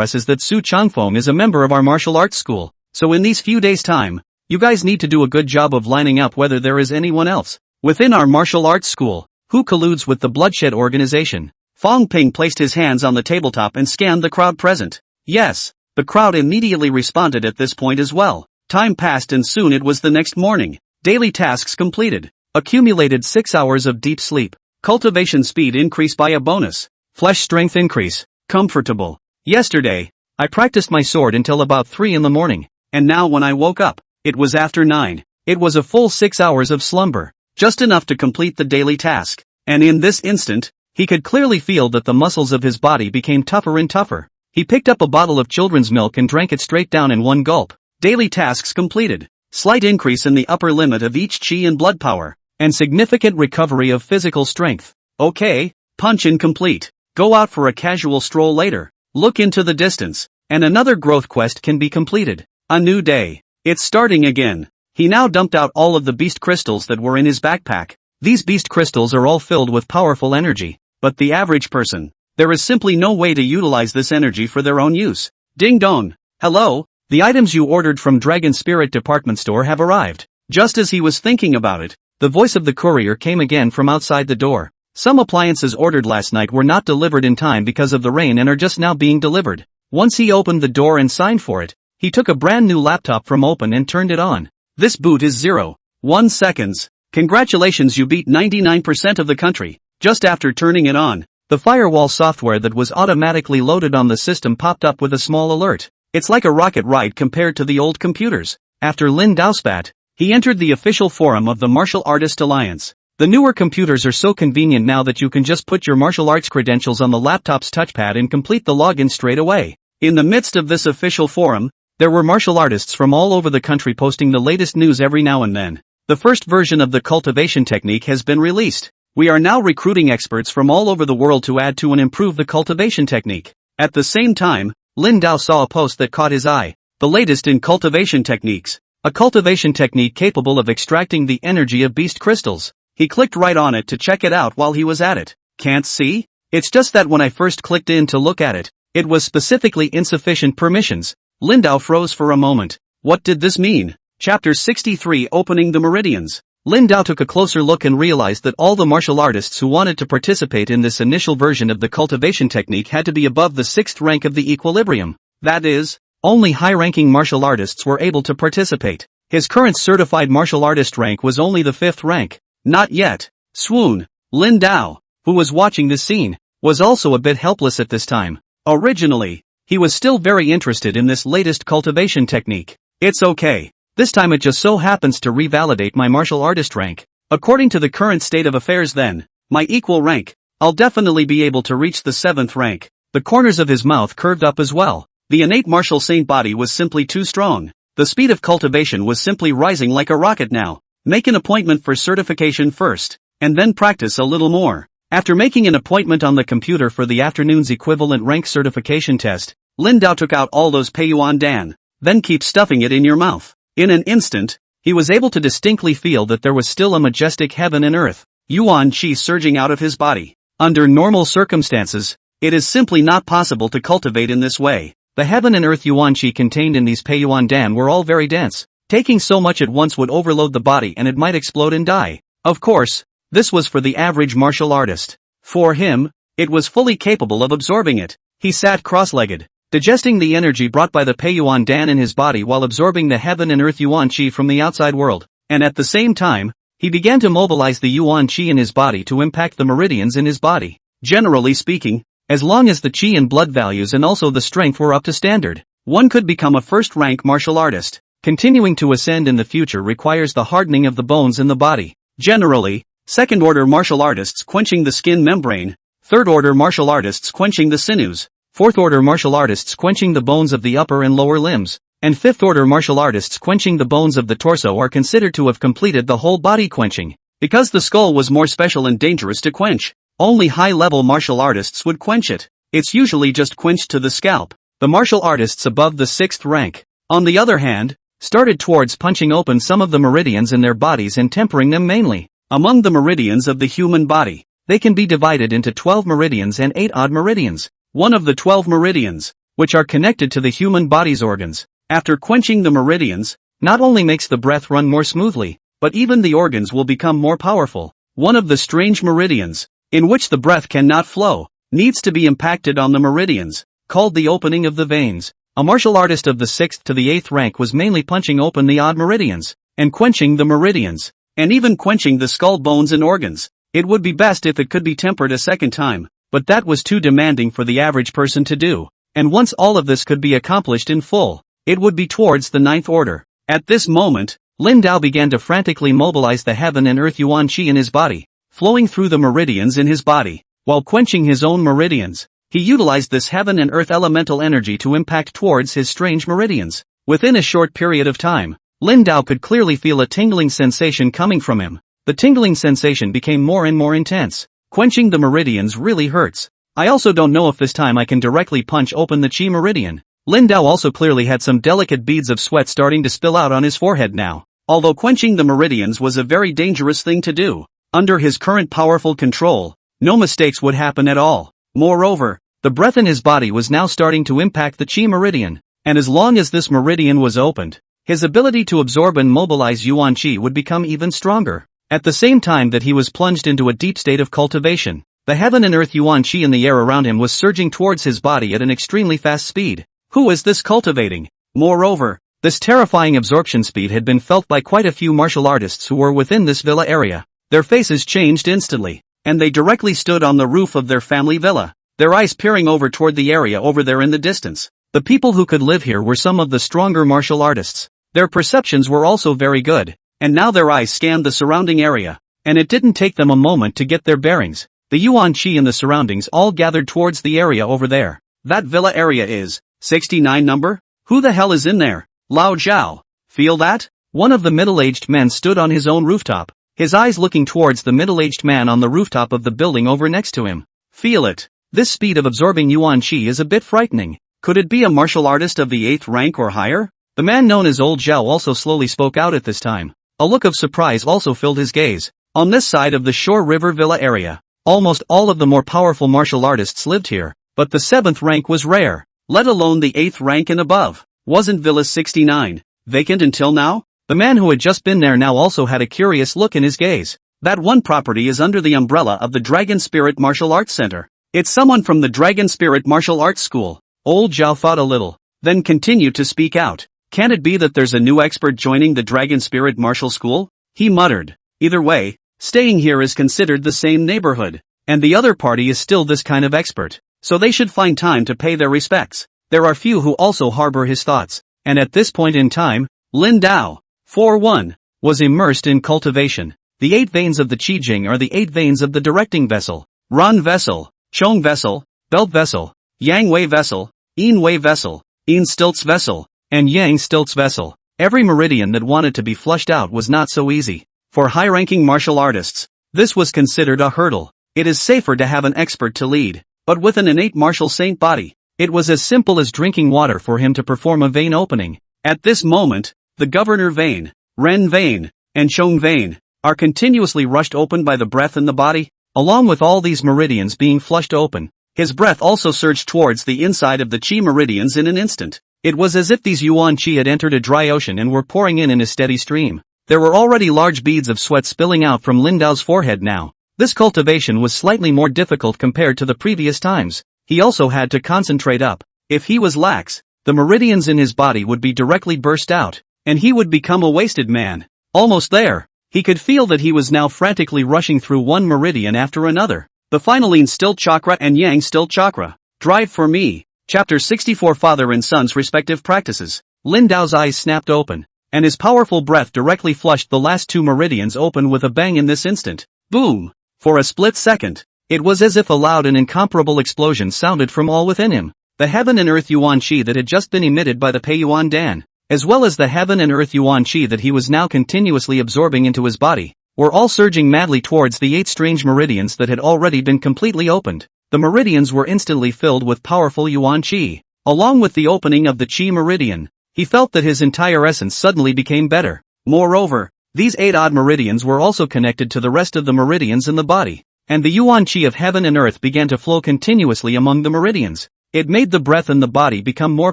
us is that Su Chongfeng is a member of our martial arts school, so in these few days' time, you guys need to do a good job of lining up whether there is anyone else within our martial arts school who colludes with the bloodshed organization. Fong Ping placed his hands on the tabletop and scanned the crowd present. Yes, the crowd immediately responded at this point as well. Time passed and soon it was the next morning. Daily tasks completed. Accumulated 6 hours of deep sleep. Cultivation speed increased by a bonus. Flesh strength increase. Comfortable. Yesterday, I practiced my sword until about 3 in the morning, and now when I woke up, it was after 9. It was a full 6 hours of slumber, just enough to complete the daily task, and in this instant, he could clearly feel that the muscles of his body became tougher and tougher. He picked up a bottle of children's milk and drank it straight down in one gulp. Daily tasks completed. Slight increase in the upper limit of each chi and blood power, and significant recovery of physical strength. Okay, punch in complete. Go out for a casual stroll later. Look into the distance, and another growth quest can be completed. A new day. It's starting again. He now dumped out all of the beast crystals that were in his backpack. These beast crystals are all filled with powerful energy, but the average person, there is simply no way to utilize this energy for their own use. Ding dong. Hello, the items you ordered from Dragon Spirit Department Store have arrived. Just as he was thinking about it, the voice of the courier came again from outside the door. Some appliances ordered last night were not delivered in time because of the rain and are just now being delivered. Once he opened the door and signed for it, he took a brand new laptop from open and turned it on. This boot is 0.1 seconds. Congratulations, you beat 99% of the country. Just after turning it on, the firewall software that was automatically loaded on the system popped up with a small alert. It's like a rocket ride compared to the old computers. After Lin Dao spat, he entered the official forum of the Martial Artist Alliance. The newer computers are so convenient now that you can just put your martial arts credentials on the laptop's touchpad and complete the login straight away. In the midst of this official forum, there were martial artists from all over the country posting the latest news every now and then. The first version of the cultivation technique has been released. We are now recruiting experts from all over the world to add to and improve the cultivation technique. At the same time, Lin Dao saw a post that caught his eye. The latest in cultivation techniques. A cultivation technique capable of extracting the energy of beast crystals. He clicked right on it to check it out while he was at it. Can't see? It's just that when I first clicked in to look at it, it was specifically insufficient permissions. Lin Dao froze for a moment. What did this mean? Chapter 63, Opening the Meridians. Lin Dao took a closer look and realized that all the martial artists who wanted to participate in this initial version of the cultivation technique had to be above the 6th rank of the equilibrium. That is, only high-ranking martial artists were able to participate. His current certified martial artist rank was only the 5th rank. Not yet. Swoon. Lin Dao, who was watching this scene, was also a bit helpless at this time. Originally, he was still very interested in this latest cultivation technique. It's okay. This time it just so happens to revalidate my martial artist rank. According to the current state of affairs then, my equal rank, I'll definitely be able to reach the 7th rank. The corners of his mouth curved up as well. The innate martial saint body was simply too strong. The speed of cultivation was simply rising like a rocket now. Make an appointment for certification first, and then practice a little more. After making an appointment on the computer for the afternoon's equivalent rank certification test, Lin Dao took out all those Peiyuan Dan, then keep stuffing it in your mouth. In an instant, he was able to distinctly feel that there was still a majestic heaven and earth, Yuan Qi surging out of his body. Under normal circumstances, it is simply not possible to cultivate in this way. The heaven and earth Yuan Qi contained in these Peiyuan Dan were all very dense. Taking so much at once would overload the body and it might explode and die. Of course, this was for the average martial artist. For him, it was fully capable of absorbing it. He sat cross-legged, digesting the energy brought by the Peiyuan Dan in his body while absorbing the heaven and earth Yuan Qi from the outside world. And at the same time, he began to mobilize the Yuan Qi in his body to impact the meridians in his body. Generally speaking, as long as the Qi and blood values and also the strength were up to standard, one could become a first-rank martial artist. Continuing to ascend in the future requires the hardening of the bones in the body. Generally, second-order martial artists quenching the skin membrane, third-order martial artists quenching the sinews, fourth-order martial artists quenching the bones of the upper and lower limbs, and fifth-order martial artists quenching the bones of the torso are considered to have completed the whole body quenching. Because the skull was more special and dangerous to quench, only high-level martial artists would quench it. It's usually just quenched to the scalp. The martial artists above the 6th rank, on the other hand, started towards punching open some of the meridians in their bodies and tempering them mainly. Among the meridians of the human body, they can be divided into 12 meridians and 8 odd meridians. One of the 12 meridians, which are connected to the human body's organs, after quenching the meridians, not only makes the breath run more smoothly, but even the organs will become more powerful. One of the strange meridians, in which the breath cannot flow, needs to be impacted on the meridians, called the opening of the veins. A martial artist of the 6th to the 8th rank was mainly punching open the odd meridians, and quenching the meridians, and even quenching the skull bones and organs. It would be best if it could be tempered a second time, but that was too demanding for the average person to do, and once all of this could be accomplished in full, it would be towards the 9th order. At this moment, Lin Dao began to frantically mobilize the heaven and earth Yuan Qi in his body, flowing through the meridians in his body, while quenching his own meridians. He utilized this heaven and earth elemental energy to impact towards his strange meridians. Within a short period of time, Lin Dao could clearly feel a tingling sensation coming from him. The tingling sensation became more and more intense. Quenching the meridians really hurts. I also don't know if this time I can directly punch open the Qi meridian. Lin Dao also clearly had some delicate beads of sweat starting to spill out on his forehead now. Although quenching the meridians was a very dangerous thing to do, under his current powerful control, no mistakes would happen at all. Moreover, the breath in his body was now starting to impact the chi meridian, and as long as this meridian was opened, his ability to absorb and mobilize yuan chi would become even stronger. At the same time that he was plunged into a deep state of cultivation, the heaven and earth yuan chi in the air around him was surging towards his body at an extremely fast speed. Who is this cultivating? Moreover, this terrifying absorption speed had been felt by quite a few martial artists who were within this villa area. Their faces changed instantly, and they directly stood on the roof of their family villa, their eyes peering over toward the area over there in the distance. The people who could live here were some of the stronger martial artists. Their perceptions were also very good, and now their eyes scanned the surrounding area, and it didn't take them a moment to get their bearings. The yuan chi in the surroundings all gathered towards the area over there. That villa area is 69 number? Who the hell is in there? Lao Zhao. Feel that? One of the middle-aged men stood on his own rooftop, his eyes looking towards the middle-aged man on the rooftop of the building over next to him. Feel it. This speed of absorbing yuan chi is a bit frightening. Could it be a martial artist of the 8th rank or higher? The man known as Old Zhao also slowly spoke out at this time. A look of surprise also filled his gaze. On this side of the Shore River Villa area, almost all of the more powerful martial artists lived here, but the 7th rank was rare, let alone the 8th rank and above. Wasn't Villa 69 vacant until now? The man who had just been there now also had a curious look in his gaze. That one property is under the umbrella of the Dragon Spirit Martial Arts Center. It's someone from the Dragon Spirit Martial Arts School. Old Zhao thought a little, then continued to speak out. Can it be that there's a new expert joining the Dragon Spirit Martial School? He muttered. Either way, staying here is considered the same neighborhood, and the other party is still this kind of expert, so they should find time to pay their respects. There are few who also harbor his thoughts, and at this point in time, Lin Dao, 4-1, was immersed in cultivation. The 8 veins of the Qi Jing are the 8 veins of the directing vessel, Ran vessel, Chong vessel, Belt vessel, Yang Wei vessel, Yin Wei vessel, Yin Stilts vessel, and Yang Stilts vessel. Every meridian that wanted to be flushed out was not so easy. For high-ranking martial artists, this was considered a hurdle. It is safer to have an expert to lead, but with an innate martial saint body, it was as simple as drinking water for him to perform a vein opening. At this moment, the governor vein, Ren vein, and Chong vein, are continuously rushed open by the breath in the body, along with all these meridians being flushed open. His breath also surged towards the inside of the chi meridians in an instant. It was as if these yuan chi had entered a dry ocean and were pouring in a steady stream. There were already large beads of sweat spilling out from Lin Dao's forehead now. This cultivation was slightly more difficult compared to the previous times. He also had to concentrate up. If he was lax, the meridians in his body would be directly burst out, and he would become a wasted man. Almost there, he could feel that he was now frantically rushing through one meridian after another. The final Yin Stilt Chakra and Yang Stilt Chakra. Drive for me. Chapter 64 Father and Son's Respective Practices. Lin Dao's eyes snapped open, and his powerful breath directly flushed the last 2 meridians open with a bang in this instant. Boom! For a split second, it was as if a loud and incomparable explosion sounded from all within him. The heaven and earth yuan chi that had just been emitted by the Pei Yuan Dan, as well as the heaven and earth yuan chi that he was now continuously absorbing into his body, were all surging madly towards the 8 strange meridians that had already been completely opened. The meridians were instantly filled with powerful yuan chi. Along with the opening of the chi meridian, he felt that his entire essence suddenly became better. Moreover, these 8 odd meridians were also connected to the rest of the meridians in the body, and the yuan chi of heaven and earth began to flow continuously among the meridians. It made the breath in the body become more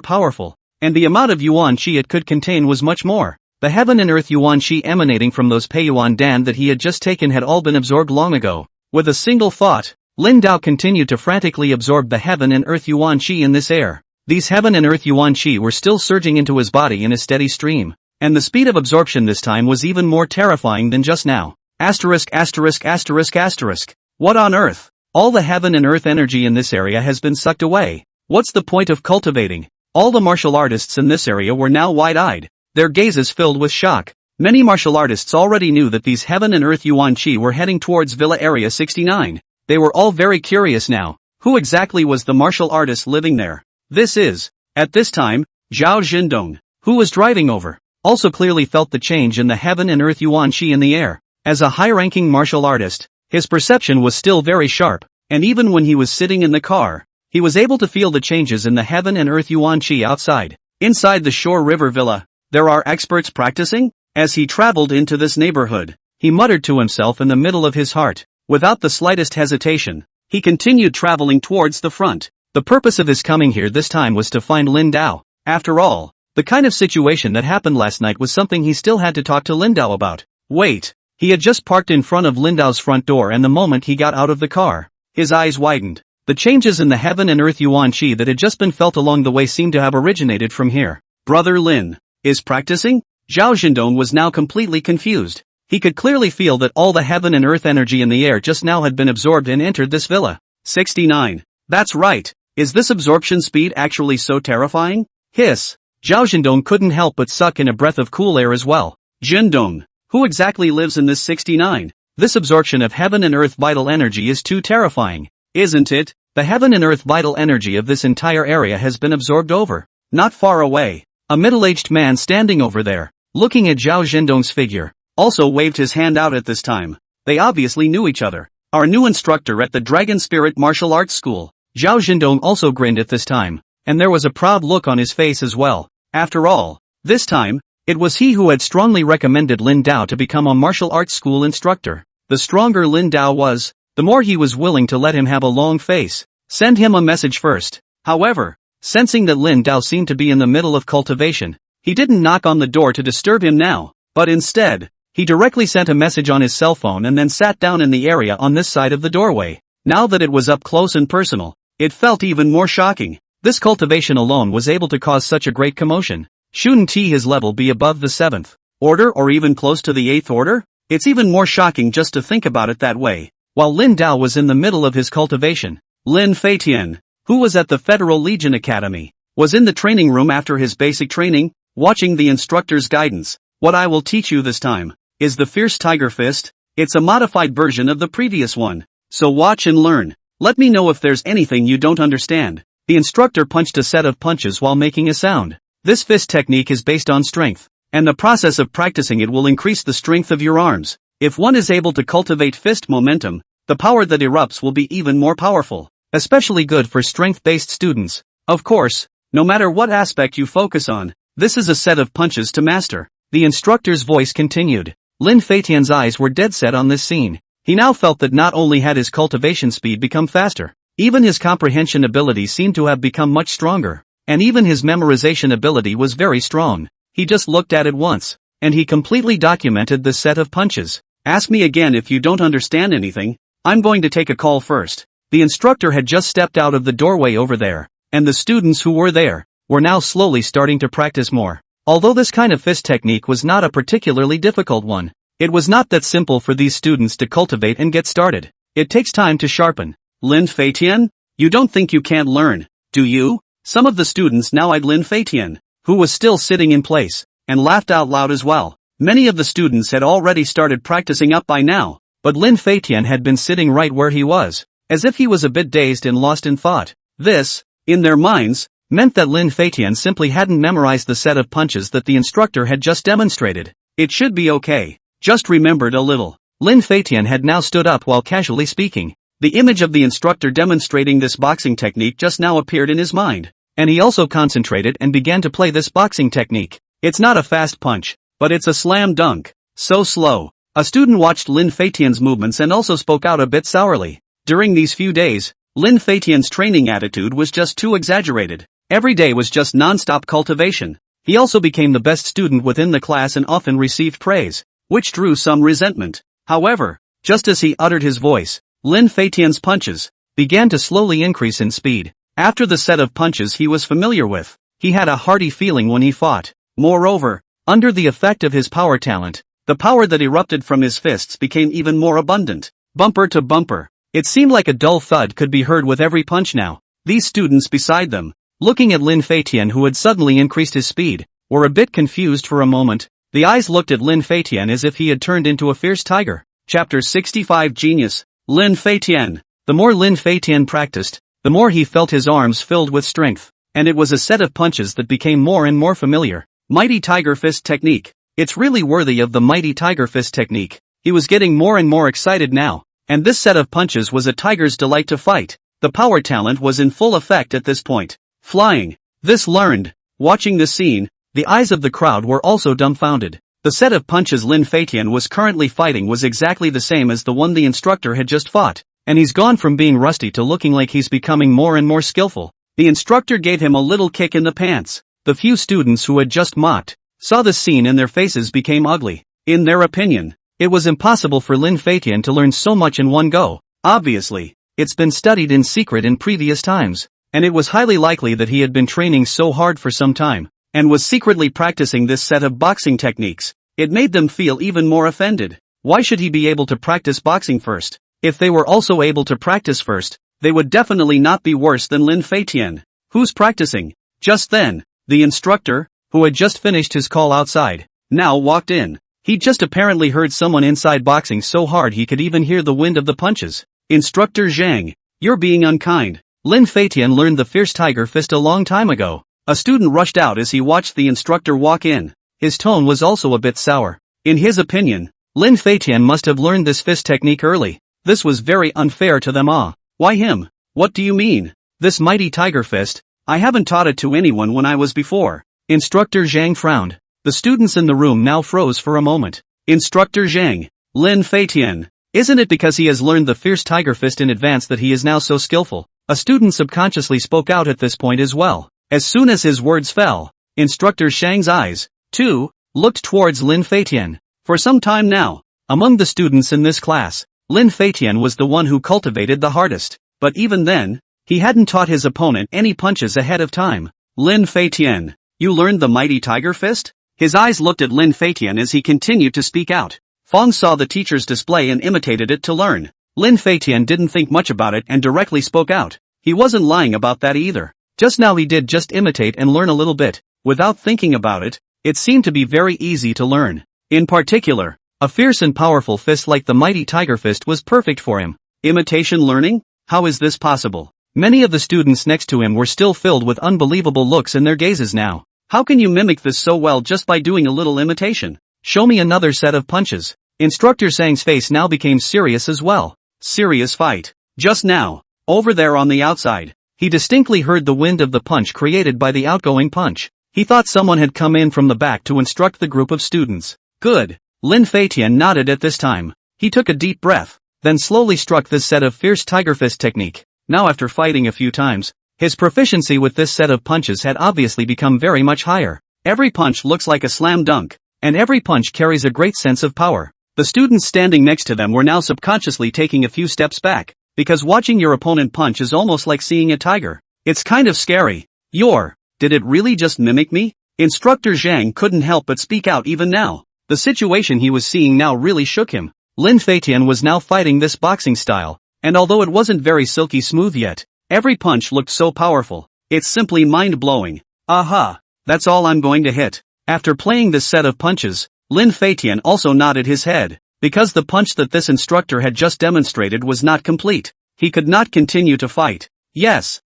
powerful, and the amount of yuan chi it could contain was much more. The heaven and earth yuan chi emanating from those Pei Yuan Dan that he had just taken had all been absorbed long ago. With a single thought, Lin Dao continued to frantically absorb the heaven and earth yuan chi in this air. These heaven and earth yuan chi were still surging into his body in a steady stream, and the speed of absorption this time was even more terrifying than just now. Asterisk asterisk asterisk asterisk. What on earth? All the heaven and earth energy in this area has been sucked away. What's the point of cultivating? All the martial artists in this area were now wide-eyed, their gazes filled with shock. Many martial artists already knew that these heaven and earth yuan chi were heading towards Villa Area 69. They were all very curious now. Who exactly was the martial artist living there? This is, at this time, Zhao Jindong, who was driving over, also clearly felt the change in the heaven and earth yuan chi in the air. As a high-ranking martial artist, his perception was still very sharp, and even when he was sitting in the car, he was able to feel the changes in the heaven and earth yuan chi outside. Inside the Shore River Villa, there are experts practicing? As he traveled into this neighborhood, he muttered to himself in the middle of his heart. Without the slightest hesitation, he continued traveling towards the front. The purpose of his coming here this time was to find Lin Dao. After all, the kind of situation that happened last night was something he still had to talk to Lin Dao about. Wait, he had just parked in front of Lin Dao's front door, and the moment he got out of the car, his eyes widened. The changes in the heaven and earth yuan qi that had just been felt along the way seemed to have originated from here. Brother Lin is practicing? Zhao Zhendong was now completely confused. He could clearly feel that all the heaven and earth energy in the air just now had been absorbed and entered this villa. 69. That's right. Is this absorption speed actually so terrifying? Hiss. Zhao Zhendong couldn't help but suck in a breath of cool air as well. Zhendong, who exactly lives in this 69? This absorption of heaven and earth vital energy is too terrifying, isn't it? The heaven and earth vital energy of this entire area has been absorbed over. Not far away, a middle-aged man standing over there, looking at Zhao Zhendong's figure, also waved his hand out at this time. They obviously knew each other. Our new instructor at the Dragon Spirit Martial Arts School. Zhao Zhendong also grinned at this time, and there was a proud look on his face as well. After all, this time, it was he who had strongly recommended Lin Dao to become a martial arts school instructor. The stronger Lin Dao was, the more he was willing to let him have a long face. Send him a message first. However, sensing that Lin Dao seemed to be in the middle of cultivation, he didn't knock on the door to disturb him now, but instead, he directly sent a message on his cell phone and then sat down in the area on this side of the doorway. Now that it was up close and personal, it felt even more shocking. This cultivation alone was able to cause such a great commotion. Shouldn't his level be above the 7th order or even close to the 8th order? It's even more shocking just to think about it that way. While Lin Dao was in the middle of his cultivation, Lin Feitian, who was at the Federal Legion Academy, was in the training room after his basic training, watching the instructor's guidance. What I will teach you this time is the Fierce Tiger Fist. It's a modified version of the previous one. So watch and learn. Let me know if there's anything you don't understand. The instructor punched a set of punches while making a sound. This fist technique is based on strength, and the process of practicing it will increase the strength of your arms. If one is able to cultivate fist momentum, the power that erupts will be even more powerful, especially good for strength-based students. Of course, no matter what aspect you focus on, this is a set of punches to master. The instructor's voice continued. Lin Feitian's eyes were dead set on this scene. He now felt that not only had his cultivation speed become faster, even his comprehension ability seemed to have become much stronger, and even his memorization ability was very strong. He just looked at it once, and he completely documented the set of punches. Ask me again if you don't understand anything. I'm going to take a call first. The instructor had just stepped out of the doorway over there, and the students who were there were now slowly starting to practice more. Although this kind of fist technique was not a particularly difficult one, it was not that simple for these students to cultivate and get started. It takes time to sharpen. Lin Feitian? You don't think you can't learn, do you? Some of the students now eyed Lin Feitian, who was still sitting in place, and laughed out loud as well. Many of the students had already started practicing up by now, but Lin Feitian had been sitting right where he was, as if he was a bit dazed and lost in thought. This, in their minds, meant that Lin Feitian simply hadn't memorized the set of punches that the instructor had just demonstrated. It should be okay. Just remembered a little. Lin Feitian had now stood up while casually speaking. The image of the instructor demonstrating this boxing technique just now appeared in his mind, and he also concentrated and began to play this boxing technique. It's not a fast punch, but it's a slam dunk. So slow. A student watched Lin Feitian's movements and also spoke out a bit sourly. During these few days, Lin Feitian's training attitude was just too exaggerated. Every day was just non-stop cultivation. He also became the best student within the class and often received praise, which drew some resentment. However, just as he uttered his voice, Lin Feitian's punches began to slowly increase in speed. After the set of punches he was familiar with, he had a hearty feeling when he fought. Moreover, under the effect of his power talent, the power that erupted from his fists became even more abundant. Bumper to bumper, it seemed like a dull thud could be heard with every punch now. These students beside them, looking at Lin Feitian who had suddenly increased his speed, were a bit confused for a moment. The eyes looked at Lin Feitian as if he had turned into a fierce tiger. Chapter 65 Genius. Lin Feitian. The more Lin Feitian practiced, the more he felt his arms filled with strength, and it was a set of punches that became more and more familiar. Mighty Tiger Fist Technique. It's really worthy of the Mighty Tiger Fist Technique. He was getting more and more excited now, and this set of punches was a tiger's delight to fight. The power talent was in full effect at this point. Flying. This learned. Watching this scene, the eyes of the crowd were also dumbfounded. The set of punches Lin Feitian was currently fighting was exactly the same as the one the instructor had just fought, and he's gone from being rusty to looking like he's becoming more and more skillful. The instructor gave him a little kick in the pants. The few students who had just mocked saw this scene and their faces became ugly. In their opinion, it was impossible for Lin Feitian to learn so much in one go. Obviously, it's been studied in secret in previous times, and it was highly likely that he had been training so hard for some time, and was secretly practicing this set of boxing techniques. It made them feel even more offended. Why should he be able to practice boxing first? If they were also able to practice first, they would definitely not be worse than Lin Feitian. Who's practicing? Just then, the instructor, who had just finished his call outside, now walked in. He'd just apparently heard someone inside boxing so hard he could even hear the wind of the punches. Instructor Zhang, you're being unkind. Lin Feitian learned the fierce tiger fist a long time ago. A student rushed out as he watched the instructor walk in. His tone was also a bit sour. In his opinion, Lin Feitian must have learned this fist technique early. This was very unfair to them all. Why him? What do you mean? This mighty tiger fist? I haven't taught it to anyone when I was before. Instructor Zhang frowned. The students in the room now froze for a moment. Instructor Zhang, Lin Feitian, isn't it because he has learned the fierce tiger fist in advance that he is now so skillful? A student subconsciously spoke out at this point as well. As soon as his words fell, Instructor Zhang's eyes, too, looked towards Lin Feitian. For some time now, among the students in this class, Lin Feitian was the one who cultivated the hardest. But even then, he hadn't taught his opponent any punches ahead of time. Lin Feitian, you learned the mighty tiger fist? His eyes looked at Lin Feitian as he continued to speak out. Fong saw the teacher's display and imitated it to learn. Lin Feitian didn't think much about it and directly spoke out. He wasn't lying about that either. Just now he did just imitate and learn a little bit. Without thinking about it, it seemed to be very easy to learn. In particular, a fierce and powerful fist like the mighty tiger fist was perfect for him. Imitation learning? How is this possible? Many of the students next to him were still filled with unbelievable looks in their gazes now. How can you mimic this so well just by doing a little imitation? Show me another set of punches. Instructor Zhang's face now became serious as well. Serious fight. Just now, over there on the outside, he distinctly heard the wind of the punch created by the outgoing punch. He thought someone had come in from the back to instruct the group of students. Good. Lin Feitian nodded at this time. He took a deep breath, then slowly struck this set of fierce tiger fist technique. Now after fighting a few times, his proficiency with this set of punches had obviously become very much higher. Every punch looks like a slam dunk, and every punch carries a great sense of power. The students standing next to them were now subconsciously taking a few steps back, because watching your opponent punch is almost like seeing a tiger. It's kind of scary. Did it really just mimic me? Instructor Zhang couldn't help but speak out even now. The situation he was seeing now really shook him. Lin Feitian was now fighting this boxing style, and although it wasn't very silky smooth yet, every punch looked so powerful. It's simply mind-blowing. Aha! That's all I'm going to hit. After playing this set of punches, Lin Feitian also nodded his head, because the punch that this instructor had just demonstrated was not complete. He could not continue to fight. Yes.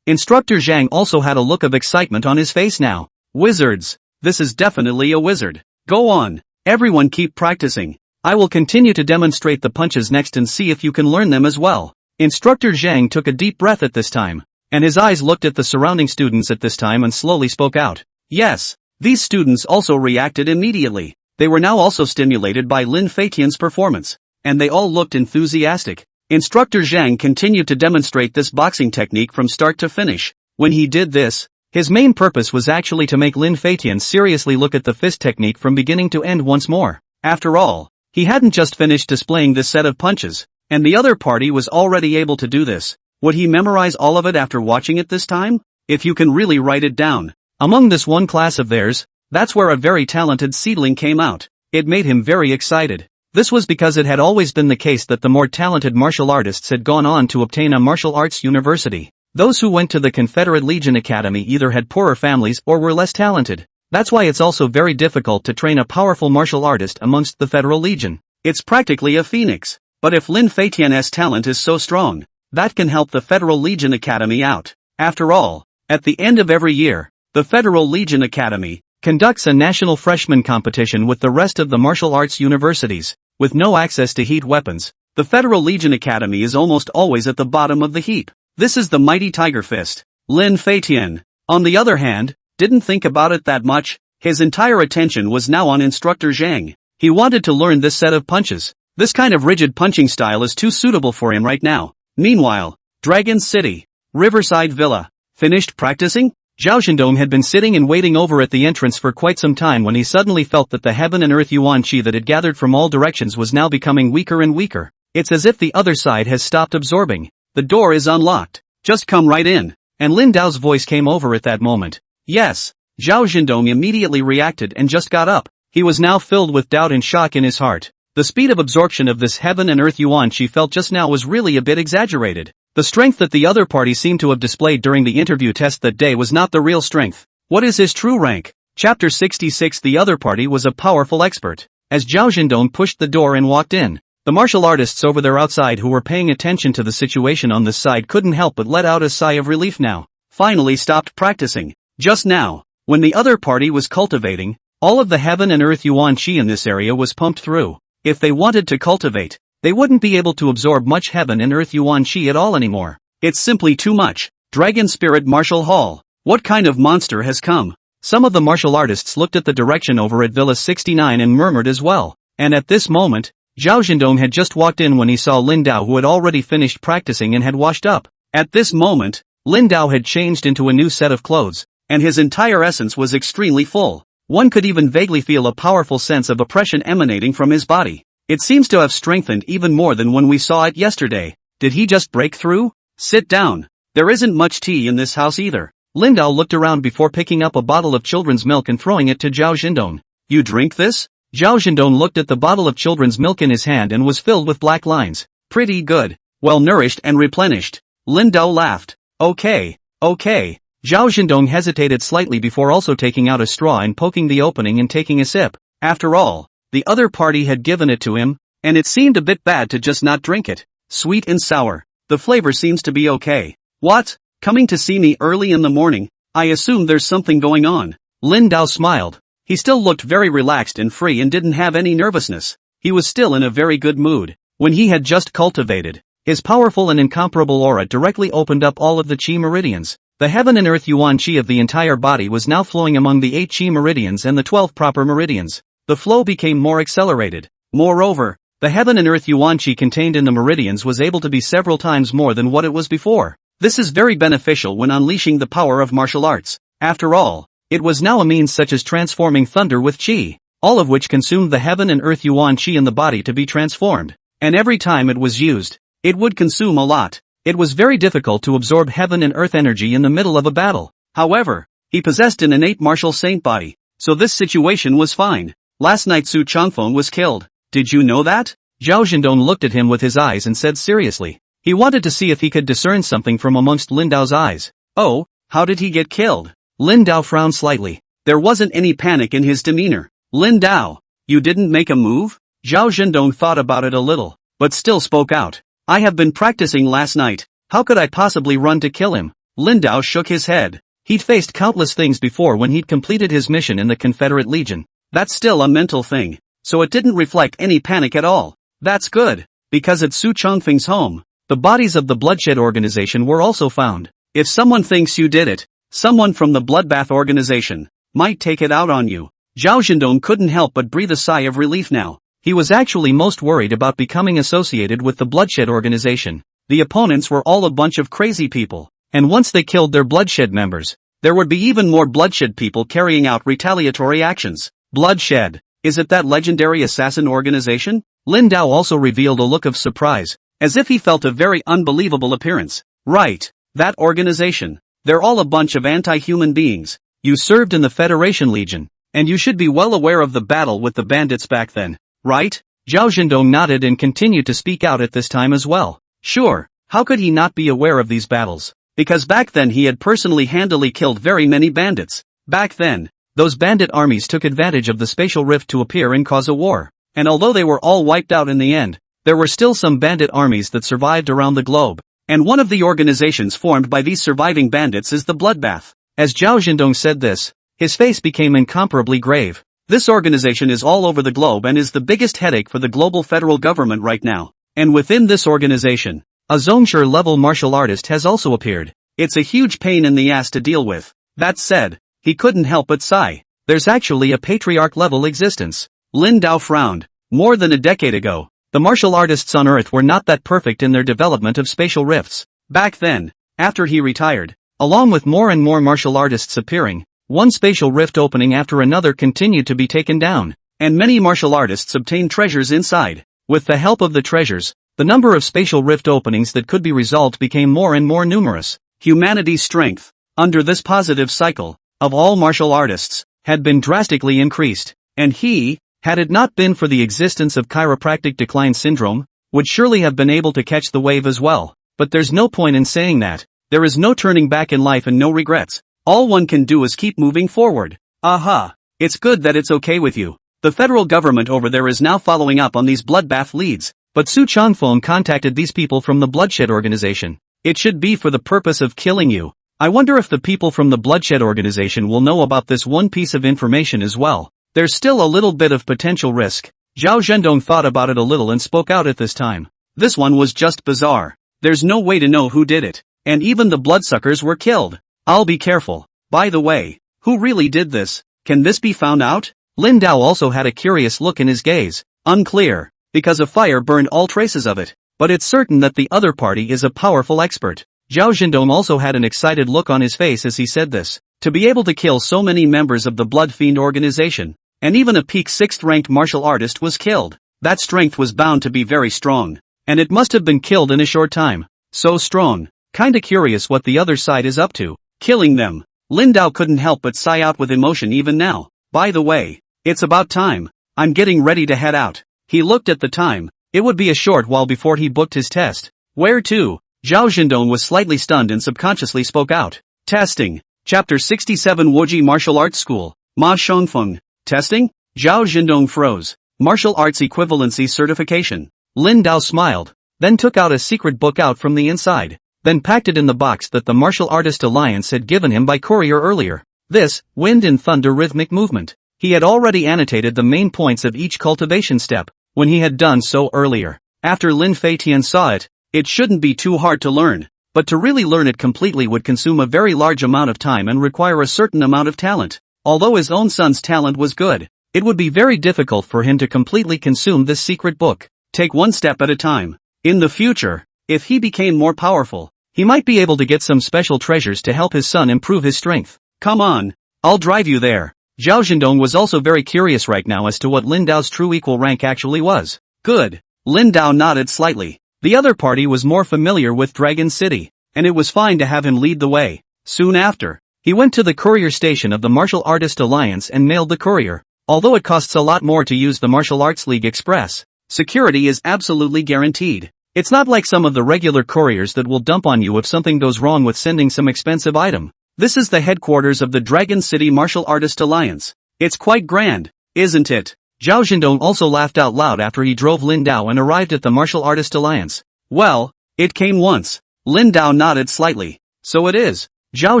Instructor Zhang also had a look of excitement on his face now. Wizards! This is definitely a wizard. Go on. Everyone keep practicing. I will continue to demonstrate the punches next and see if you can learn them as well. Instructor Zhang took a deep breath at this time, and his eyes looked at the surrounding students at this time and slowly spoke out. Yes. These students also reacted immediately. They were now also stimulated by Lin Feitian's performance, and they all looked enthusiastic. Instructor Zhang continued to demonstrate this boxing technique from start to finish. When he did this, his main purpose was actually to make Lin Feitian seriously look at the fist technique from beginning to end once more. After all, he hadn't just finished displaying this set of punches, and the other party was already able to do this. Would he memorize all of it after watching it this time? If you can really write it down. Among this one class of theirs, that's where a very talented seedling came out. It made him very excited. This was because it had always been the case that the more talented martial artists had gone on to obtain a martial arts university. Those who went to the Confederate Legion Academy either had poorer families or were less talented. That's why it's also very difficult to train a powerful martial artist amongst the Federal Legion. It's practically a phoenix. But if Lin Feitian's talent is so strong, that can help the Federal Legion Academy out. After all, at the end of every year, the Federal Legion Academy conducts a national freshman competition with the rest of the martial arts universities. With no access to heat weapons, the Federal Legion Academy is almost always at the bottom of the heap. This is the mighty tiger fist. Lin Feitian, on the other hand, didn't think about it that much. His entire attention was now on Instructor Zhang. He wanted to learn this set of punches. This kind of rigid punching style is too suitable for him right now. Meanwhile, Dragon City, Riverside Villa. Finished practicing? Zhao Zhendong had been sitting and waiting over at the entrance for quite some time when he suddenly felt that the heaven and earth yuan qi that had gathered from all directions was now becoming weaker and weaker. It's as if the other side has stopped absorbing. The door is unlocked. Just come right in. And Lin Dao's voice came over at that moment. Yes. Zhao Zhendong immediately reacted and just got up. He was now filled with doubt and shock in his heart. The speed of absorption of this heaven and earth yuan qi felt just now was really a bit exaggerated. The strength that the other party seemed to have displayed during the interview test that day was not the real strength. What is his true rank? Chapter 66. The other party was a powerful expert. As Zhao Zhendong pushed the door and walked in, the martial artists over there outside who were paying attention to the situation on this side couldn't help but let out a sigh of relief now. Finally stopped practicing. Just now, when the other party was cultivating, all of the heaven and earth yuan qi in this area was pumped through. If they wanted to cultivate, they wouldn't be able to absorb much heaven and earth yuan qi at all anymore. It's simply too much. Dragon Spirit Martial Hall. What kind of monster has come? Some of the martial artists looked at the direction over at Villa 69 and murmured as well. And at this moment, Zhao Zhendong had just walked in when he saw Lin Dao, who had already finished practicing and had washed up. At this moment, Lin Dao had changed into a new set of clothes, and his entire essence was extremely full. One could even vaguely feel a powerful sense of oppression emanating from his body. It seems to have strengthened even more than when we saw it yesterday. Did he just break through? Sit down. There isn't much tea in this house either. Lin Dao looked around before picking up a bottle of children's milk and throwing it to Zhao Zhendong. You drink this? Zhao Zhendong looked at the bottle of children's milk in his hand and was filled with black lines. Pretty good. Well nourished and replenished. Lin Dao laughed. Okay. Zhao Zhendong hesitated slightly before also taking out a straw and poking the opening and taking a sip. After all, the other party had given it to him, and it seemed a bit bad to just not drink it. Sweet and sour. The flavor seems to be okay. What? Coming to see me early in the morning? I assume there's something going on. Lin Dao smiled. He still looked very relaxed and free and didn't have any nervousness. He was still in a very good mood. When he had just cultivated, his powerful and incomparable aura directly opened up all of the chi meridians. The heaven and earth yuan qi of the entire body was now flowing among the 8 chi meridians and the 12 proper meridians. The flow became more accelerated. Moreover, the heaven and earth yuan qi contained in the meridians was able to be several times more than what it was before. This is very beneficial when unleashing the power of martial arts. After all, it was now a means such as transforming thunder with qi, all of which consumed the heaven and earth yuan qi in the body to be transformed. And every time it was used, it would consume a lot. It was very difficult to absorb heaven and earth energy in the middle of a battle. However, he possessed an innate martial saint body, so this situation was fine. Last night Su Changfeng was killed. Did you know that? Zhao Zhendong looked at him with his eyes and said seriously. He wanted to see if he could discern something from amongst Lin Dao's eyes. Oh, how did he get killed? Lin Dao frowned slightly. There wasn't any panic in his demeanor. Lin Dao, you didn't make a move? Zhao Zhendong thought about it a little, but still spoke out. I have been practicing last night. How could I possibly run to kill him? Lin Dao shook his head. He'd faced countless things before when he'd completed his mission in the Confederate Legion. That's still a mental thing, so it didn't reflect any panic at all. That's good, because at Su Changfeng's home, the bodies of the Bloodshed Organization were also found. If someone thinks you did it, someone from the Bloodbath Organization might take it out on you. Zhao Zhendong couldn't help but breathe a sigh of relief now. He was actually most worried about becoming associated with the Bloodshed Organization. The opponents were all a bunch of crazy people, and once they killed their Bloodshed members, there would be even more Bloodshed people carrying out retaliatory actions. Bloodshed, is it that legendary assassin organization? Lin Dao also revealed a look of surprise, as if he felt a very unbelievable appearance. Right, that organization. They're all a bunch of anti-human beings. You served in the Federation Legion, and you should be well aware of the battle with the bandits back then, right? Zhao Zhendong nodded and continued to speak out at this time as well. Sure, how could he not be aware of these battles? Because back then he had personally handily killed very many bandits. Back then, those bandit armies took advantage of the spatial rift to appear and cause a war. And although they were all wiped out in the end, there were still some bandit armies that survived around the globe. And one of the organizations formed by these surviving bandits is the Bloodbath. As Zhao Zhendong said this, his face became incomparably grave. This organization is all over the globe and is the biggest headache for the global federal government right now. And within this organization, a Zhongsher-level martial artist has also appeared. It's a huge pain in the ass to deal with. That said, he couldn't help but sigh. There's actually a patriarch-level existence. Lin Dao frowned. More than a decade ago, the martial artists on Earth were not that perfect in their development of spatial rifts. Back then, after he retired, along with more and more martial artists appearing, one spatial rift opening after another continued to be taken down, and many martial artists obtained treasures inside. With the help of the treasures, the number of spatial rift openings that could be resolved became more and more numerous. Humanity's strength, under this positive cycle, of all martial artists, had been drastically increased, and he, had it not been for the existence of chiropractic decline syndrome, would surely have been able to catch the wave as well. But there's no point in saying that. There is no turning back in life and no regrets. All one can do is keep moving forward. Aha! It's good that it's okay with you. The federal government over there is now following up on these bloodbath leads, but Su Changfeng contacted these people from the Bloodshed Organization. It should be for the purpose of killing you. I wonder if the people from the Bloodshed Organization will know about this one piece of information as well. There's still a little bit of potential risk. Zhao Zhendong thought about it a little and spoke out at this time. This one was just bizarre. There's no way to know who did it. And even the bloodsuckers were killed. I'll be careful. By the way, who really did this? Can this be found out? Lin Dao also had a curious look in his gaze. Unclear, because a fire burned all traces of it. But it's certain that the other party is a powerful expert. Zhao Zhendong also had an excited look on his face as he said this. To be able to kill so many members of the Blood Fiend organization, and even a peak 6th ranked martial artist was killed. That strength was bound to be very strong. And it must have been killed in a short time. So strong. Kinda curious what the other side is up to. Killing them. Lin Dao couldn't help but sigh out with emotion even now. By the way, it's about time. I'm getting ready to head out. He looked at the time. It would be a short while before he booked his test. Where to? Zhao Zhendong was slightly stunned and subconsciously spoke out. Testing. Chapter 67 Woji Martial Arts School. Ma Shengfeng. Testing? Zhao Zhendong froze. Martial Arts Equivalency Certification. Lin Dao smiled, then took out a secret book out from the inside, then packed it in the box that the Martial Artist Alliance had given him by courier earlier. This, Wind and Thunder Rhythmic Movement. He had already annotated the main points of each cultivation step, when he had done so earlier. After Lin Feitian saw it, it shouldn't be too hard to learn, but to really learn it completely would consume a very large amount of time and require a certain amount of talent. Although his own son's talent was good, it would be very difficult for him to completely consume this secret book. Take one step at a time. In the future, if he became more powerful, he might be able to get some special treasures to help his son improve his strength. Come on, I'll drive you there. Zhao Zhendong was also very curious right now as to what Lin Dao's true equal rank actually was. Good. Lin Dao nodded slightly. The other party was more familiar with Dragon City, and it was fine to have him lead the way. Soon after, he went to the courier station of the Martial Artist Alliance and mailed the courier. Although it costs a lot more to use the Martial Arts League Express, security is absolutely guaranteed. It's not like some of the regular couriers that will dump on you if something goes wrong with sending some expensive item. This is the headquarters of the Dragon City Martial Artist Alliance. It's quite grand, isn't it? Zhao Zhendong also laughed out loud after he drove Lin Dao and arrived at the Martial Artist Alliance. Well, it came once. Lin Dao nodded slightly. So it is. Zhao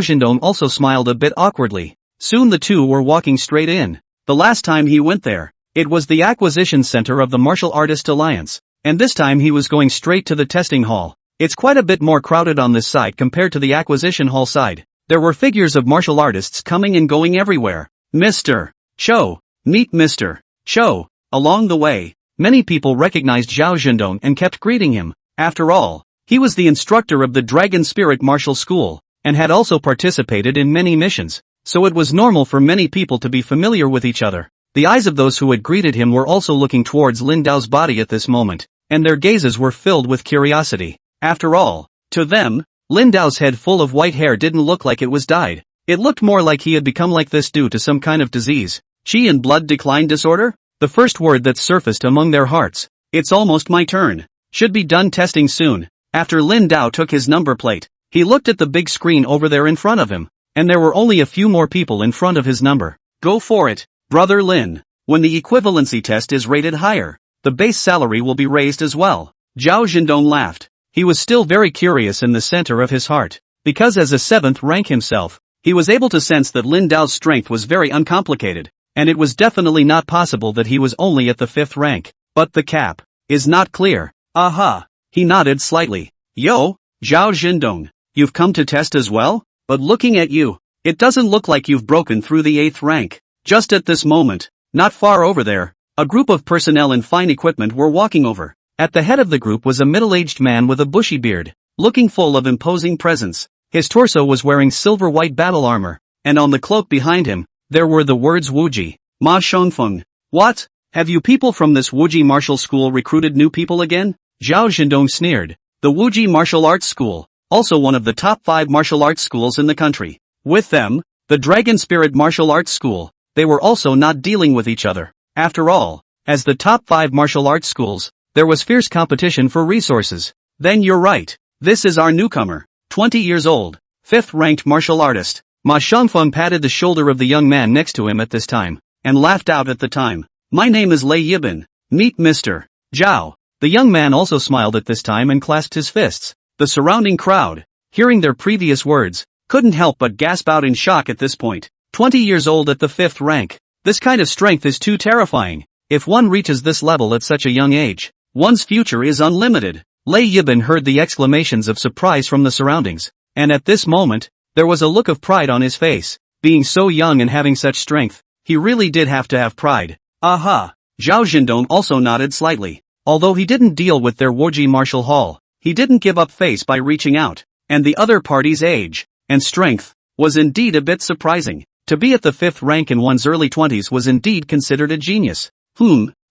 Zhendong also smiled a bit awkwardly. Soon the two were walking straight in. The last time he went there, it was the acquisition center of the Martial Artist Alliance, and this time he was going straight to the testing hall. It's quite a bit more crowded on this side compared to the acquisition hall side. There were figures of martial artists coming and going everywhere. Mr. Cho, meet Mr. Cho. Along the way, many people recognized Zhao Zhendong and kept greeting him. After all, he was the instructor of the Dragon Spirit Martial School, and had also participated in many missions, so it was normal for many people to be familiar with each other. The eyes of those who had greeted him were also looking towards Lin Dao's body at this moment, and their gazes were filled with curiosity. After all, to them, Lin Dao's head full of white hair didn't look like it was dyed. It looked more like he had become like this due to some kind of disease. Qi and blood decline disorder? The first word that surfaced among their hearts. It's almost my turn. Should be done testing soon. After Lin Dao took his number plate, he looked at the big screen over there in front of him, and there were only a few more people in front of his number. Go for it, Brother Lin. When the equivalency test is rated higher, the base salary will be raised as well. Zhao Zhendong laughed. He was still very curious in the center of his heart, because as a 7th rank himself, he was able to sense that Lin Dao's strength was very uncomplicated, and it was definitely not possible that he was only at the 5th rank. But the cap is not clear. Aha. He nodded slightly. Yo, Zhao Zhendong, you've come to test as well? But looking at you, it doesn't look like you've broken through the 8th rank. Just at this moment, not far over there, a group of personnel in fine equipment were walking over. At the head of the group was a middle-aged man with a bushy beard, looking full of imposing presence. His torso was wearing silver-white battle armor, and on the cloak behind him, there were the words Wuji, Ma Shangfeng. What? Have you people from this Wuji martial school recruited new people again? Zhao Zhendong sneered. The Wuji martial arts school, also one of the top 5 martial arts schools in the country. With them, the Dragon Spirit martial arts school, they were also not dealing with each other. After all, as the top 5 martial arts schools, there was fierce competition for resources. Then you're right. This is our newcomer, 20 years old, 5th-ranked martial artist. Ma Shangfeng patted the shoulder of the young man next to him at this time, and laughed out at the time. My name is Lei Yibin. Meet Mr. Zhao. The young man also smiled at this time and clasped his fists. The surrounding crowd, hearing their previous words, couldn't help but gasp out in shock at this point. 20 years old at the 5th rank. This kind of strength is too terrifying. If one reaches this level at such a young age, one's future is unlimited. Lei Yibin heard the exclamations of surprise from the surroundings, and at this moment, there was a look of pride on his face. Being so young and having such strength, he really did have to have pride. Aha! Zhao Zhendong also nodded slightly. Although he didn't deal with their Wuji martial hall, he didn't give up face by reaching out, and the other party's age and strength was indeed a bit surprising. To be at the 5th rank in one's early 20s was indeed considered a genius.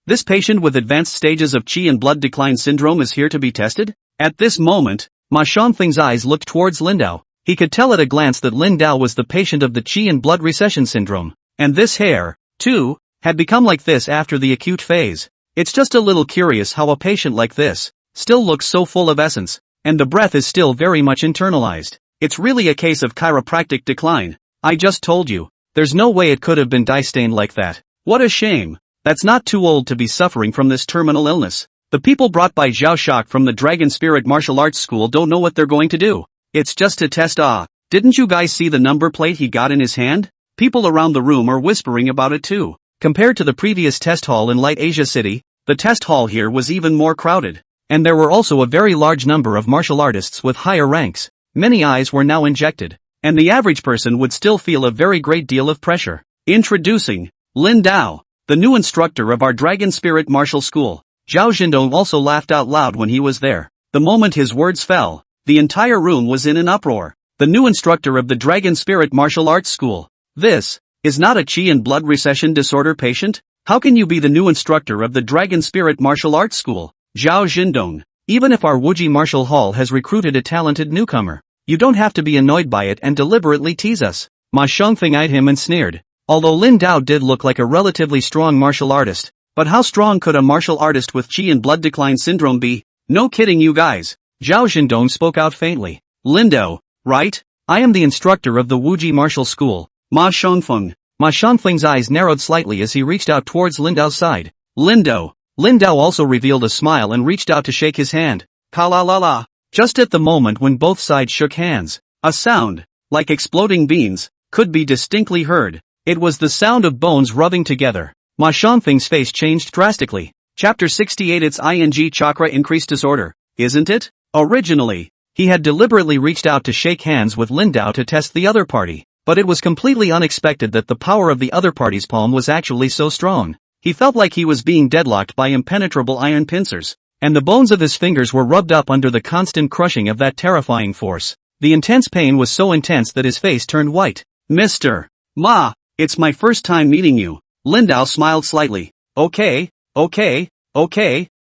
This patient with advanced stages of qi and blood decline syndrome is here to be tested? At this moment, Ma Shangfeng's eyes looked towards Lindao. He could tell at a glance that Lindao was the patient of the qi and blood recession syndrome, and this hair, too, had become like this after the acute phase. It's just a little curious how a patient like this still looks so full of essence, and the breath is still very much internalized. It's really a case of chiropractic decline. I just told you, there's no way it could have been dye-stained like that. What a shame. That's not too old to be suffering from this terminal illness. The people brought by Zhao Shak from the Dragon Spirit Martial Arts School don't know what they're going to do. It's just to test. Didn't you guys see the number plate he got in his hand? People around the room are whispering about it too. Compared to the previous test hall in Light Asia City, the test hall here was even more crowded. And there were also a very large number of martial artists with higher ranks. Many eyes were now injected, and the average person would still feel a very great deal of pressure. Introducing Lin Dao, the new instructor of our Dragon Spirit Martial School. Zhao Zhendong also laughed out loud when he was there. The moment his words fell, the entire room was in an uproar. The new instructor of the Dragon Spirit Martial Arts School. This is not a qi and blood recession disorder patient? How can you be the new instructor of the Dragon Spirit Martial Arts School? Zhao Zhendong. Even if our Wuji Martial Hall has recruited a talented newcomer, you don't have to be annoyed by it and deliberately tease us. Ma Shangfeng eyed him and sneered. Although Lin Dao did look like a relatively strong martial artist, but how strong could a martial artist with qi and blood decline syndrome be? No kidding you guys. Zhao Zhendong spoke out faintly. Lindo, right? I am the instructor of the Wuji Martial School. Ma Shangfeng. Ma Shangfeng's eyes narrowed slightly as he reached out towards Lindao's side. Lindo. Lindao also revealed a smile and reached out to shake his hand. Ka-la-la-la. Just at the moment when both sides shook hands, a sound, like exploding beans, could be distinctly heard. It was the sound of bones rubbing together. Ma Shangfeng's face changed drastically. Chapter 68. It's ing chakra increase disorder, isn't it? Originally, he had deliberately reached out to shake hands with Lindao to test the other party, but it was completely unexpected that the power of the other party's palm was actually so strong. He felt like he was being deadlocked by impenetrable iron pincers, and the bones of his fingers were rubbed up under the constant crushing of that terrifying force. The intense pain was so intense that his face turned white. Mr. Ma, it's my first time meeting you. Lindao smiled slightly. Okay,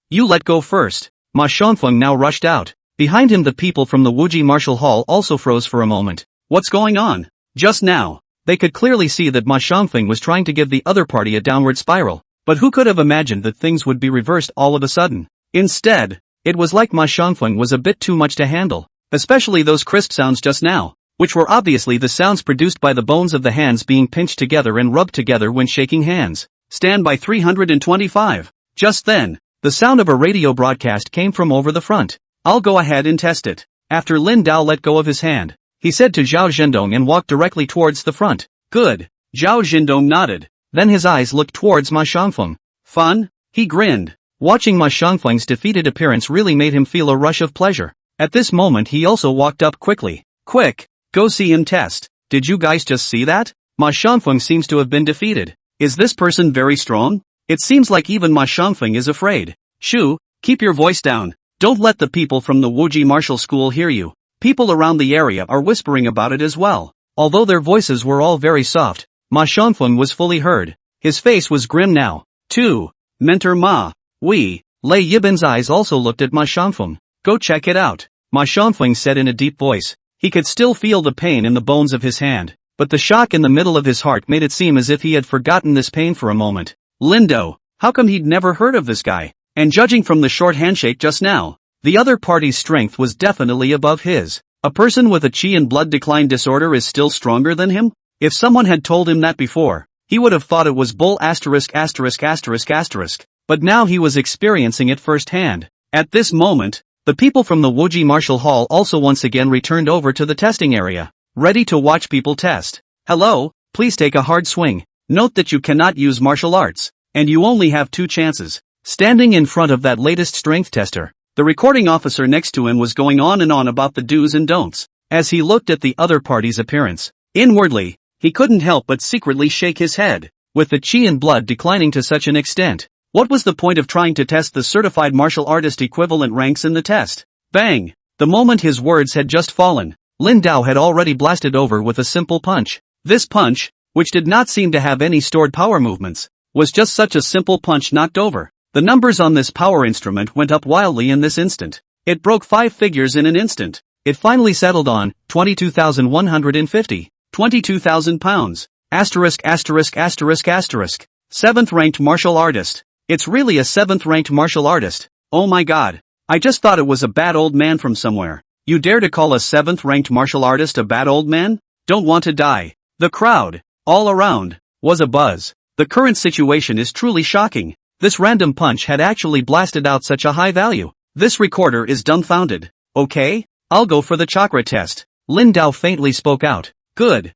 you let go first. Ma Shangfeng now rushed out. Behind him the people from the Wuji Martial Hall also froze for a moment. What's going on? Just now, they could clearly see that Ma Shangfeng was trying to give the other party a downward spiral. But who could have imagined that things would be reversed all of a sudden? Instead, it was like Ma Shangfeng was a bit too much to handle, especially those crisp sounds just now, which were obviously the sounds produced by the bones of the hands being pinched together and rubbed together when shaking hands. Stand by 325. Just then, the sound of a radio broadcast came from over the front. I'll go ahead and test it. After Lin Dao let go of his hand, he said to Zhao Zhendong and walked directly towards the front. Good. Zhao Zhendong nodded. Then his eyes looked towards Ma Shangfeng. Fun? He grinned. Watching Ma Shangfeng's defeated appearance really made him feel a rush of pleasure. At this moment he also walked up quickly. Quick, go see him test. Did you guys just see that? Ma Xiangfeng seems to have been defeated. Is this person very strong? It seems like even Ma Xiangfeng is afraid. Shu, keep your voice down. Don't let the people from the Wuji Martial School hear you. People around the area are whispering about it as well. Although their voices were all very soft, Ma Xiangfeng was fully heard. His face was grim now. 2. Mentor Ma. We. Lei Yibin's eyes also looked at Ma Xiangfeng. Go check it out, Ma Xiangfeng said in a deep voice. He could still feel the pain in the bones of his hand, but the shock in the middle of his heart made it seem as if he had forgotten this pain for a moment. Lindo, how come he'd never heard of this guy? And judging from the short handshake just now, the other party's strength was definitely above his. A person with a qi and blood decline disorder is still stronger than him? If someone had told him that before, he would have thought it was bull ********. But now he was experiencing it firsthand. At this moment, the people from the Wuji Martial Hall also once again returned over to the testing area, ready to watch people test. Hello, please take a hard swing. Note that you cannot use martial arts, and you only have 2 chances. Standing in front of that latest strength tester, the recording officer next to him was going on and on about the do's and don'ts. As he looked at the other party's appearance, inwardly, he couldn't help but secretly shake his head. With the qi and blood declining to such an extent, what was the point of trying to test the certified martial artist equivalent ranks in the test? Bang! The moment his words had just fallen, Lin Dao had already blasted over with a simple punch. This punch, which did not seem to have any stored power movements, was just such a simple punch knocked over. The numbers on this power instrument went up wildly in this instant. It broke 5 figures in an instant. It finally settled on 22,150, 22,000 pounds. Asterisk. 7th ranked martial artist. It's really a 7th ranked martial artist. Oh my god. I just thought it was a bad old man from somewhere. You dare to call a 7th ranked martial artist a bad old man? Don't want to die. The crowd, all around, was abuzz. The current situation is truly shocking. This random punch had actually blasted out such a high value. This recorder is dumbfounded. Okay, I'll go for the chakra test. Lin Dao faintly spoke out. Good.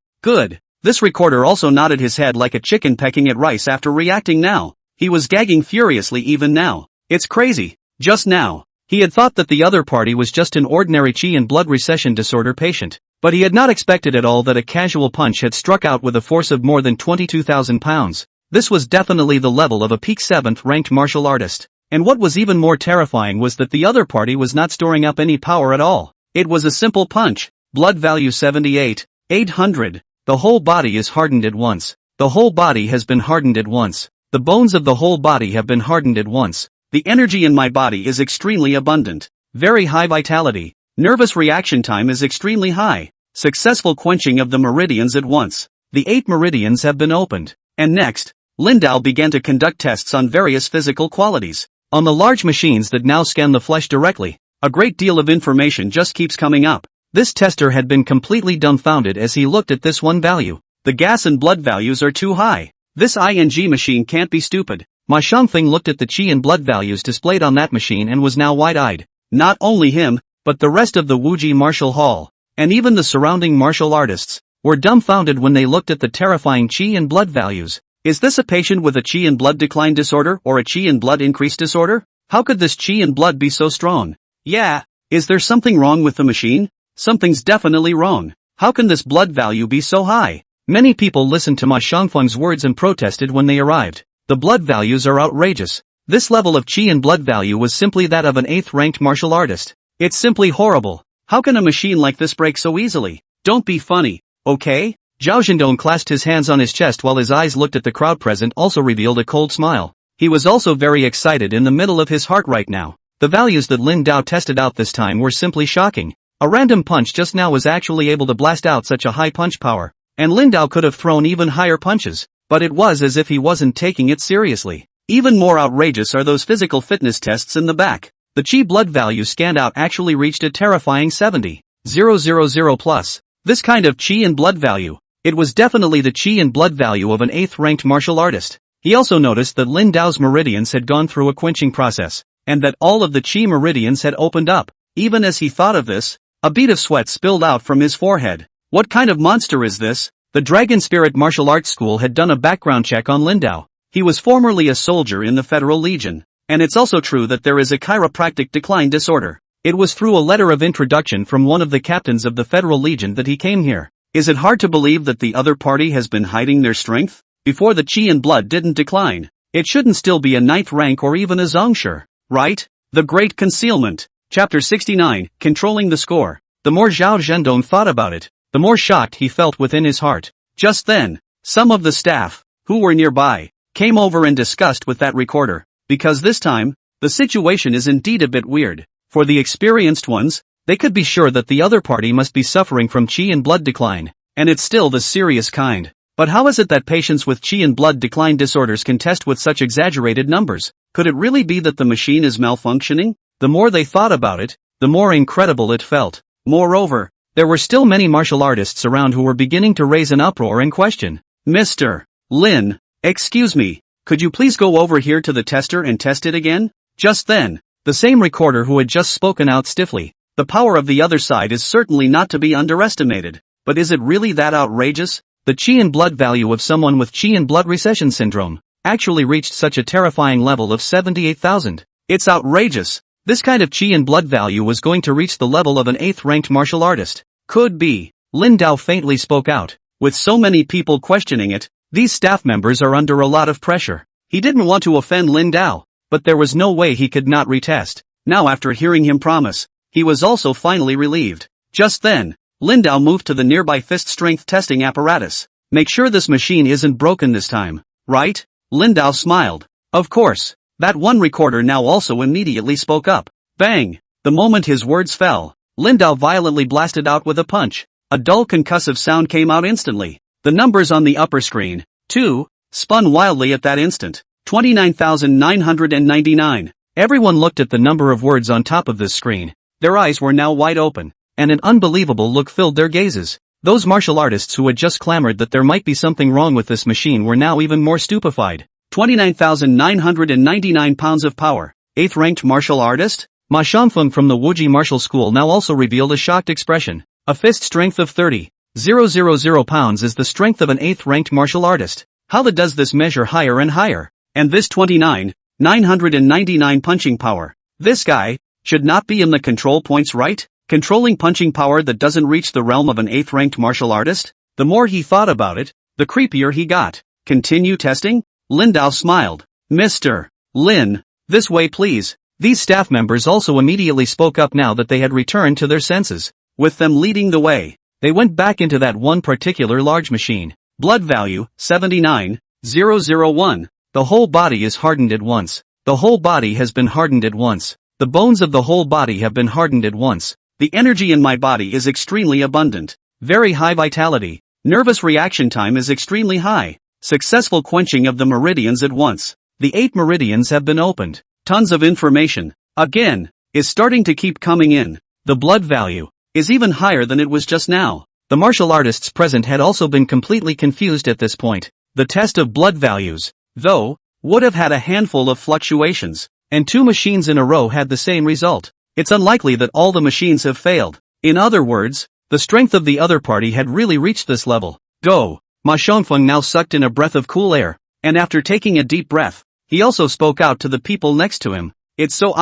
This recorder also nodded his head like a chicken pecking at rice after reacting now. He was gagging furiously even now. It's crazy. Just now, he had thought that the other party was just an ordinary qi and blood recession disorder patient, but he had not expected at all that a casual punch had struck out with a force of more than 22,000 pounds. This was definitely the level of a peak 7th ranked martial artist. And what was even more terrifying was that the other party was not storing up any power at all. It was a simple punch. Blood value 78, 800. The whole body is hardened at once. The whole body has been hardened at once. The bones of the whole body have been hardened at once. The energy in my body is extremely abundant. Very high vitality. Nervous reaction time is extremely high. Successful quenching of the meridians at once. The 8 meridians have been opened. And next, Lin Dao began to conduct tests on various physical qualities. On the large machines that now scan the flesh directly, a great deal of information just keeps coming up. This tester had been completely dumbfounded as he looked at this one value. The gas and blood values are too high. This ING machine can't be stupid. Ma Xiangfeng looked at the qi and blood values displayed on that machine and was now wide-eyed. Not only him, but the rest of the Wuji Martial Hall, and even the surrounding martial artists, were dumbfounded when they looked at the terrifying qi and blood values. Is this a patient with a qi and blood decline disorder or a qi and blood increase disorder? How could this qi and blood be so strong? Yeah, is there something wrong with the machine? Something's definitely wrong. How can this blood value be so high? Many people listened to Ma Xiangfeng's words and protested when they arrived. The blood values are outrageous. This level of qi and blood value was simply that of an 8th ranked martial artist. It's simply horrible. How can a machine like this break so easily? Don't be funny, okay? Zhao Zhendong clasped his hands on his chest while his eyes looked at the crowd present also revealed a cold smile. He was also very excited in the middle of his heart right now. The values that Lin Dao tested out this time were simply shocking. A random punch just now was actually able to blast out such a high punch power. And Lin Dao could have thrown even higher punches, but it was as if he wasn't taking it seriously. Even more outrageous are those physical fitness tests in the back. The qi blood value scanned out actually reached a terrifying 70,000 plus. This kind of qi and blood value. It was definitely the qi and blood value of an 8th ranked martial artist. He also noticed that Lin Dao's meridians had gone through a quenching process, and that all of the qi meridians had opened up. Even as he thought of this, a bead of sweat spilled out from his forehead. What kind of monster is this? The Dragon Spirit Martial Arts School had done a background check on Lin Dao. He was formerly a soldier in the Federal Legion. And it's also true that there is a chiropractic decline disorder. It was through a letter of introduction from one of the captains of the Federal Legion that he came here. Is it hard to believe that the other party has been hiding their strength? Before the chi and blood didn't decline, it shouldn't still be a ninth rank or even a zongshi, right? The Great Concealment. Chapter 69, Controlling the Score. The more Zhao Zhendong thought about it, the more shocked he felt within his heart. Just then, some of the staff, who were nearby, came over in disgust with that recorder, because this time, the situation is indeed a bit weird. For the experienced ones, they could be sure that the other party must be suffering from chi and blood decline, and it's still the serious kind. But how is it that patients with chi and blood decline disorders can test with such exaggerated numbers? Could it really be that the machine is malfunctioning? The more they thought about it, the more incredible it felt. Moreover, there were still many martial artists around who were beginning to raise an uproar and question. Mr. Lin, excuse me, could you please go over here to the tester and test it again? Just then, the same recorder who had just spoken out stiffly. The power of the other side is certainly not to be underestimated. But is it really that outrageous? The chi and blood value of someone with chi and blood recession syndrome actually reached such a terrifying level of 78,000. It's outrageous. This kind of chi and blood value was going to reach the level of an 8th ranked martial artist. Could be. Lin Dao faintly spoke out. With so many people questioning it, these staff members are under a lot of pressure. He didn't want to offend Lin Dao, but there was no way he could not retest. Now after hearing him promise, he was also finally relieved. Just then, Lin Dao moved to the nearby fist strength testing apparatus. Make sure this machine isn't broken this time, right? Lin Dao smiled. Of course. That one recorder now also immediately spoke up. Bang! The moment his words fell, Lin Dao violently blasted out with a punch. A dull concussive sound came out instantly. The numbers on the upper screen, too, spun wildly at that instant. 29,999. Everyone looked at the number of words on top of this screen. Their eyes were now wide open, and an unbelievable look filled their gazes. Those martial artists who had just clamored that there might be something wrong with this machine were now even more stupefied. 29,999 pounds of power. 8th ranked martial artist? Ma Xiangfeng from the Wuji Martial School now also revealed a shocked expression. A fist strength of 30,000 pounds is the strength of an 8th ranked martial artist. How does this measure higher and higher? And this 29,999 punching power. This guy should not be in the control points, right? Controlling punching power that doesn't reach the realm of an 8th ranked martial artist? The more he thought about it, the creepier he got. Continue testing? Lin Dao smiled. Mr. Lin, this way please. These staff members also immediately spoke up now that they had returned to their senses. With them leading the way, they went back into that one particular large machine. Blood value, 79,001. The whole body is hardened at once. The whole body has been hardened at once. The bones of the whole body have been hardened at once. The energy in my body is extremely abundant. Very high vitality. Nervous reaction time is extremely high. Successful quenching of the meridians at once. The 8 meridians have been opened. Tons of information, again, is starting to keep coming in. The blood value is even higher than it was just now. The martial artists present had also been completely confused at this point. The test of blood values, though, would have had a handful of fluctuations, and 2 machines in a row had the same result. It's unlikely that all the machines have failed. In other words, the strength of the other party had really reached this level. Go! Ma Xiangfeng now sucked in a breath of cool air, and after taking a deep breath, he also spoke out to the people next to him. It's so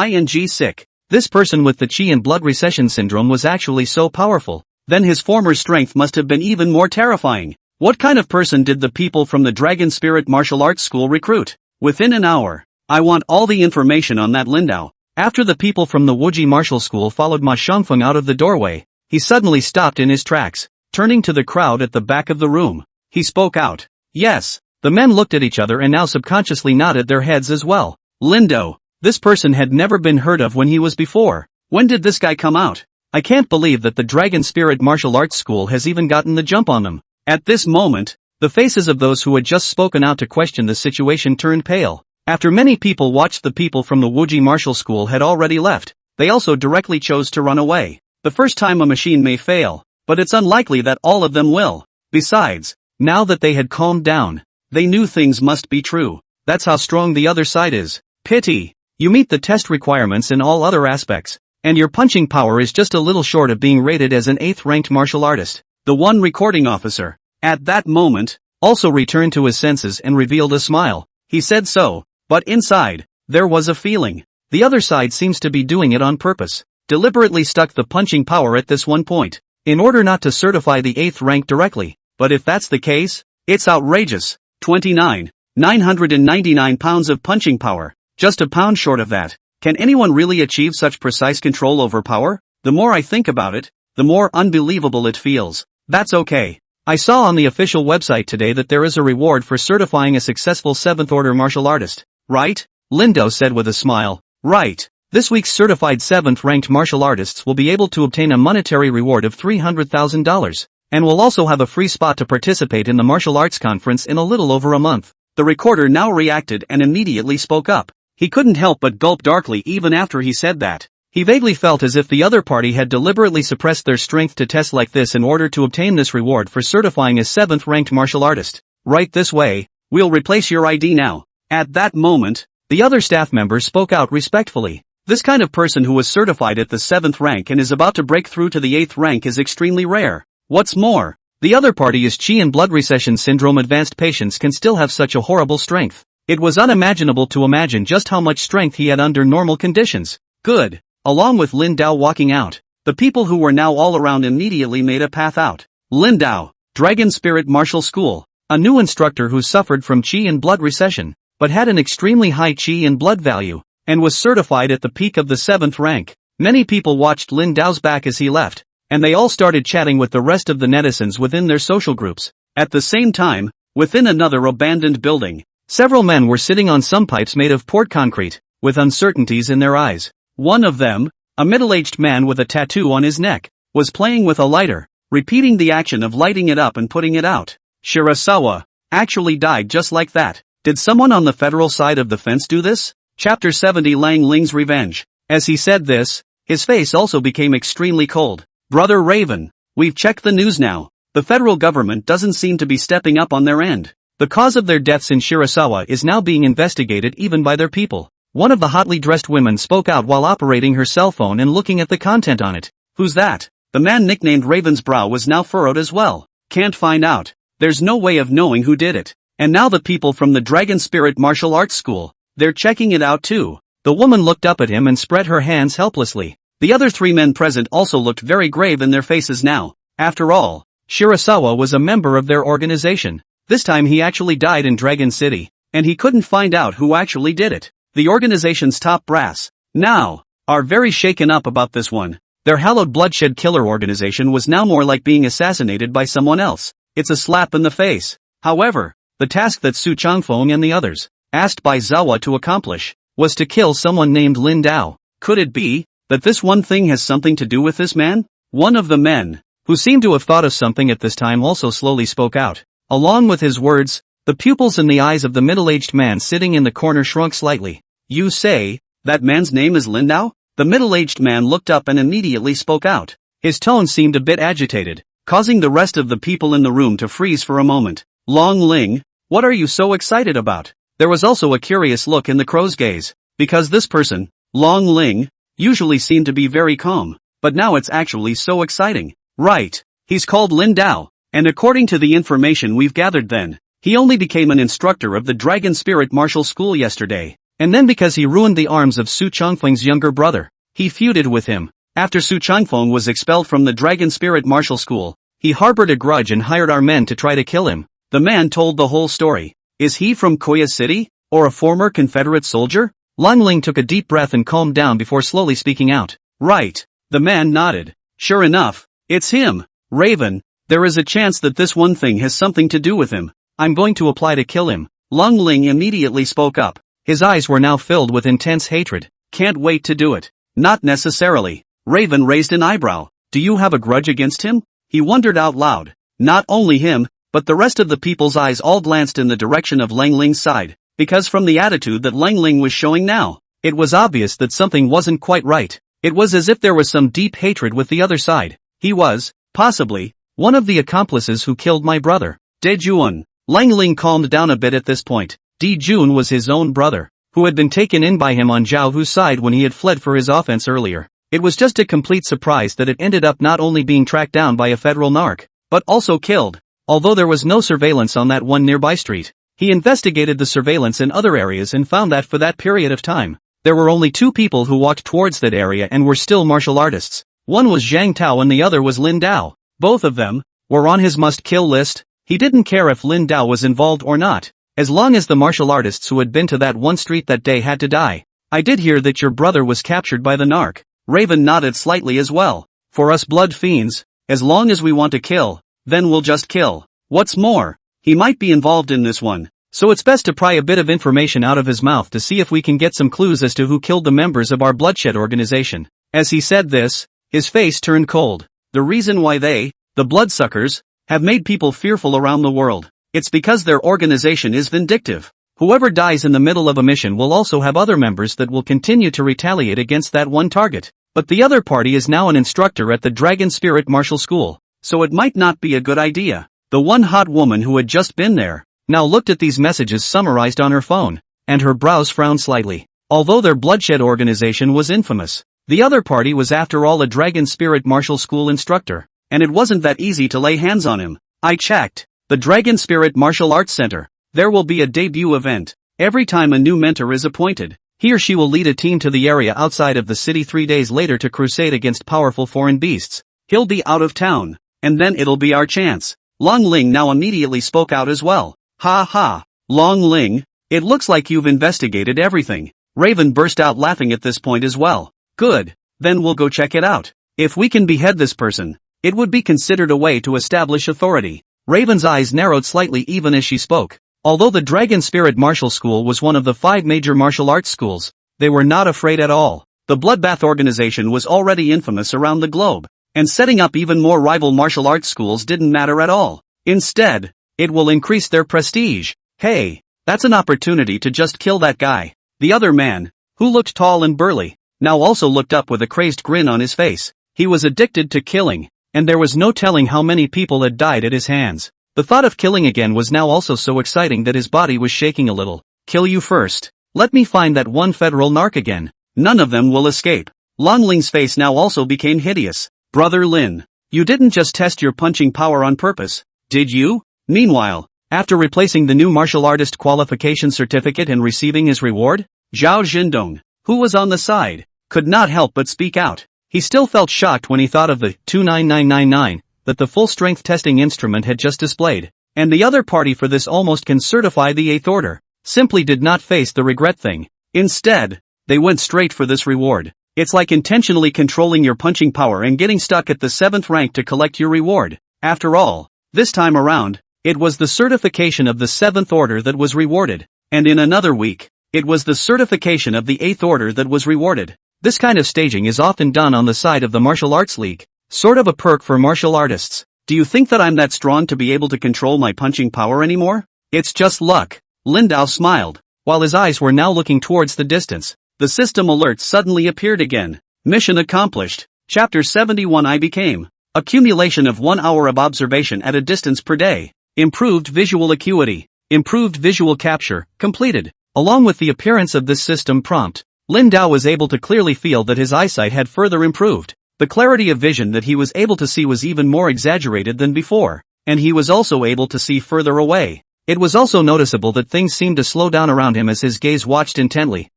sick. This person with the chi and blood recession syndrome was actually so powerful. Then his former strength must have been even more terrifying. What kind of person did the people from the Dragon Spirit Martial Arts School recruit? Within an hour. I want all the information on that Lin Dao. After the people from the Wuji Martial School followed Ma Xiangfeng out of the doorway, he suddenly stopped in his tracks, turning to the crowd at the back of the room. He spoke out. Yes. The men looked at each other and now subconsciously nodded their heads as well. Lin Dao. This person had never been heard of when he was before. When did this guy come out? I can't believe that the Dragon Spirit Martial Arts School has even gotten the jump on them. At this moment, the faces of those who had just spoken out to question the situation turned pale. After many people watched the people from the Wuji Martial School had already left, they also directly chose to run away. The first time a machine may fail, but it's unlikely that all of them will. Besides, now that they had calmed down, they knew things must be true. That's how strong the other side is. Pity. You meet the test requirements in all other aspects, and your punching power is just a little short of being rated as an 8th ranked martial artist. The one recording officer, at that moment, also returned to his senses and revealed a smile. He said so, but inside, there was a feeling. The other side seems to be doing it on purpose. Deliberately stuck the punching power at this one point. in order not to certify the 8th rank directly, but if that's the case, it's outrageous. 29. 999 pounds of punching power, just a pound short of that. Can anyone really achieve such precise control over power? The more I think about it, the more unbelievable it feels. That's okay. I saw on the official website today that there is a reward for certifying a successful 7th order martial artist. Right? Lindo said with a smile. Right. This week's certified 7th ranked martial artists will be able to obtain a monetary reward of $300,000, and will also have a free spot to participate in the martial arts conference in a little over a month. The recorder now reacted and immediately spoke up. He couldn't help but gulp darkly even after he said that. He vaguely felt as if the other party had deliberately suppressed their strength to tests like this in order to obtain this reward for certifying a 7th ranked martial artist. Right this way, we'll replace your ID now. At that moment, the other staff members spoke out respectfully. This kind of person who was certified at the 7th rank and is about to break through to the 8th rank is extremely rare. What's more, the other party is chi and blood recession syndrome advanced patients can still have such a horrible strength. It was unimaginable to imagine just how much strength he had under normal conditions. Good. Along with Lin Dao walking out, the people who were now all around immediately made a path out. Lin Dao, Dragon Spirit Martial School, a new instructor who suffered from chi and blood recession, but had an extremely high chi and blood value, and was certified at the peak of the 7th rank. Many people watched Lin Dao's back as he left, and they all started chatting with the rest of the netizens within their social groups. At the same time, within another abandoned building, several men were sitting on some pipes made of poured concrete, with uncertainties in their eyes. One of them, a middle-aged man with a tattoo on his neck, was playing with a lighter, repeating the action of lighting it up and putting it out. Shirasawa actually died just like that. Did someone on the federal side of the fence do this? Chapter 70 Lang Ling's Revenge. As he said this, his face also became extremely cold. Brother Raven, we've checked the news now. The federal government doesn't seem to be stepping up on their end. The cause of their deaths in Shirasawa is now being investigated even by their people. One of the hotly dressed women spoke out while operating her cell phone and looking at the content on it. Who's that? The man nicknamed Raven's brow was now furrowed as well. Can't find out. There's no way of knowing who did it. And now the people from the Dragon Spirit Martial Arts School, they're checking it out too. The woman looked up at him and spread her hands helplessly. The other 3 men present also looked very grave in their faces now. After all, Shirasawa was a member of their organization. This time he actually died in Dragon City, and he couldn't find out who actually did it. The organization's top brass, now, are very shaken up about this one. Their hallowed bloodshed killer organization was now more like being assassinated by someone else. It's a slap in the face. However, the task that Su Changfeng and the others, asked by Zawa to accomplish, was to kill someone named Lin Dao. Could it be that this one thing has something to do with this man? One of the men, who seemed to have thought of something at this time, also slowly spoke out. Along with his words, the pupils in the eyes of the middle-aged man sitting in the corner shrunk slightly. You say, that man's name is Lin Dao? The middle-aged man looked up and immediately spoke out. His tone seemed a bit agitated, causing the rest of the people in the room to freeze for a moment. Long Ling, what are you so excited about? There was also a curious look in the crow's gaze, because this person, Long Ling, usually seemed to be very calm, but now it's actually so exciting. Right, he's called Lin Dao, and according to the information we've gathered then, he only became an instructor of the Dragon Spirit Martial School yesterday, and then because he ruined the arms of Su Changfeng's younger brother, he feuded with him. After Su Changfeng was expelled from the Dragon Spirit Martial School, he harbored a grudge and hired our men to try to kill him. The man told the whole story. Is he from Koya City, or a former Confederate soldier? Lang Ling took a deep breath and calmed down before slowly speaking out. Right. The man nodded. Sure enough, it's him. Raven, there is a chance that this one thing has something to do with him. I'm going to apply to kill him. Lang Ling immediately spoke up. His eyes were now filled with intense hatred. Can't wait to do it. Not necessarily. Raven raised an eyebrow. Do you have a grudge against him? He wondered out loud. Not only him, but the rest of the people's eyes all glanced in the direction of Lang Ling's side, because from the attitude that Lang Ling was showing now, it was obvious that something wasn't quite right. It was as if there was some deep hatred with the other side. He was, possibly, one of the accomplices who killed my brother. Dejun. Lang Ling calmed down a bit at this point. Dejun was his own brother, who had been taken in by him on Zhao Hu's side when he had fled for his offense earlier. It was just a complete surprise that it ended up not only being tracked down by a federal narc, but also killed. Although there was no surveillance on that one nearby street, he investigated the surveillance in other areas and found that for that period of time, there were only 2 people who walked towards that area and were still martial artists. One was Zhang Tao and the other was Lin Dao. Both of them were on his must-kill list. He didn't care if Lin Dao was involved or not, as long as the martial artists who had been to that one street that day had to die. I did hear that your brother was captured by the narc. Raven nodded slightly as well. For us blood fiends, as long as we want to kill, then we'll just kill. What's more, he might be involved in this one, so it's best to pry a bit of information out of his mouth to see if we can get some clues as to who killed the members of our bloodshed organization. As he said this, his face turned cold. The reason why they, the bloodsuckers, have made people fearful around the world, it's because their organization is vindictive. Whoever dies in the middle of a mission will also have other members that will continue to retaliate against that one target. But the other party is now an instructor at the Dragon Spirit Martial School, so it might not be a good idea. The one hot woman who had just been there now looked at these messages summarized on her phone, and her brows frowned slightly. Although their bloodshed organization was infamous, the other party was after all a Dragon Spirit Martial School instructor, and it wasn't that easy to lay hands on him. I checked. The Dragon Spirit Martial Arts Center. There will be a debut event. Every time a new mentor is appointed, he or she will lead a team to the area outside of the city 3 days later to crusade against powerful foreign beasts. He'll be out of town, and then it'll be our chance. Long Ling now immediately spoke out as well. Ha ha, Long Ling, it looks like you've investigated everything. Raven burst out laughing at this point as well. Good, then we'll go check it out. If we can behead this person, it would be considered a way to establish authority. Raven's eyes narrowed slightly even as she spoke. Although the Dragon Spirit Martial School was one of the 5 major martial arts schools, they were not afraid at all. The Bloodbath organization was already infamous around the globe, and setting up even more rival martial arts schools didn't matter at all. Instead, it will increase their prestige. Hey, that's an opportunity to just kill that guy. The other man, who looked tall and burly, now also looked up with a crazed grin on his face. He was addicted to killing, and there was no telling how many people had died at his hands. The thought of killing again was now also so exciting that his body was shaking a little. Kill you first. Let me find that one federal narc again. None of them will escape. Long Ling's face now also became hideous. Brother Lin, you didn't just test your punching power on purpose, did you? Meanwhile, after replacing the new martial artist qualification certificate and receiving his reward, Zhao Jindong, who was on the side, could not help but speak out. He still felt shocked when he thought of the 29999 that the full-strength testing instrument had just displayed, and the other party for this almost can certify the 8th order, simply did not face the regret thing. Instead, they went straight for this reward. It's like intentionally controlling your punching power and getting stuck at the 7th rank to collect your reward. After all, this time around, it was the certification of the 7th order that was rewarded, and in another week, it was the certification of the 8th order that was rewarded. This kind of staging is often done on the side of the martial arts league. Sort of a perk for martial artists. Do you think that I'm that strong to be able to control my punching power anymore? It's just luck. Lin Dao smiled, while his eyes were now looking towards the distance. The system alert suddenly appeared again. Mission accomplished. Chapter 71 I became. Accumulation of 1 hour of observation at a distance per day. Improved visual acuity. Improved visual capture. Completed. Along with the appearance of this system prompt, Lin Dao was able to clearly feel that his eyesight had further improved. The clarity of vision that he was able to see was even more exaggerated than before, and he was also able to see further away. It was also noticeable that things seemed to slow down around him as his gaze watched intently.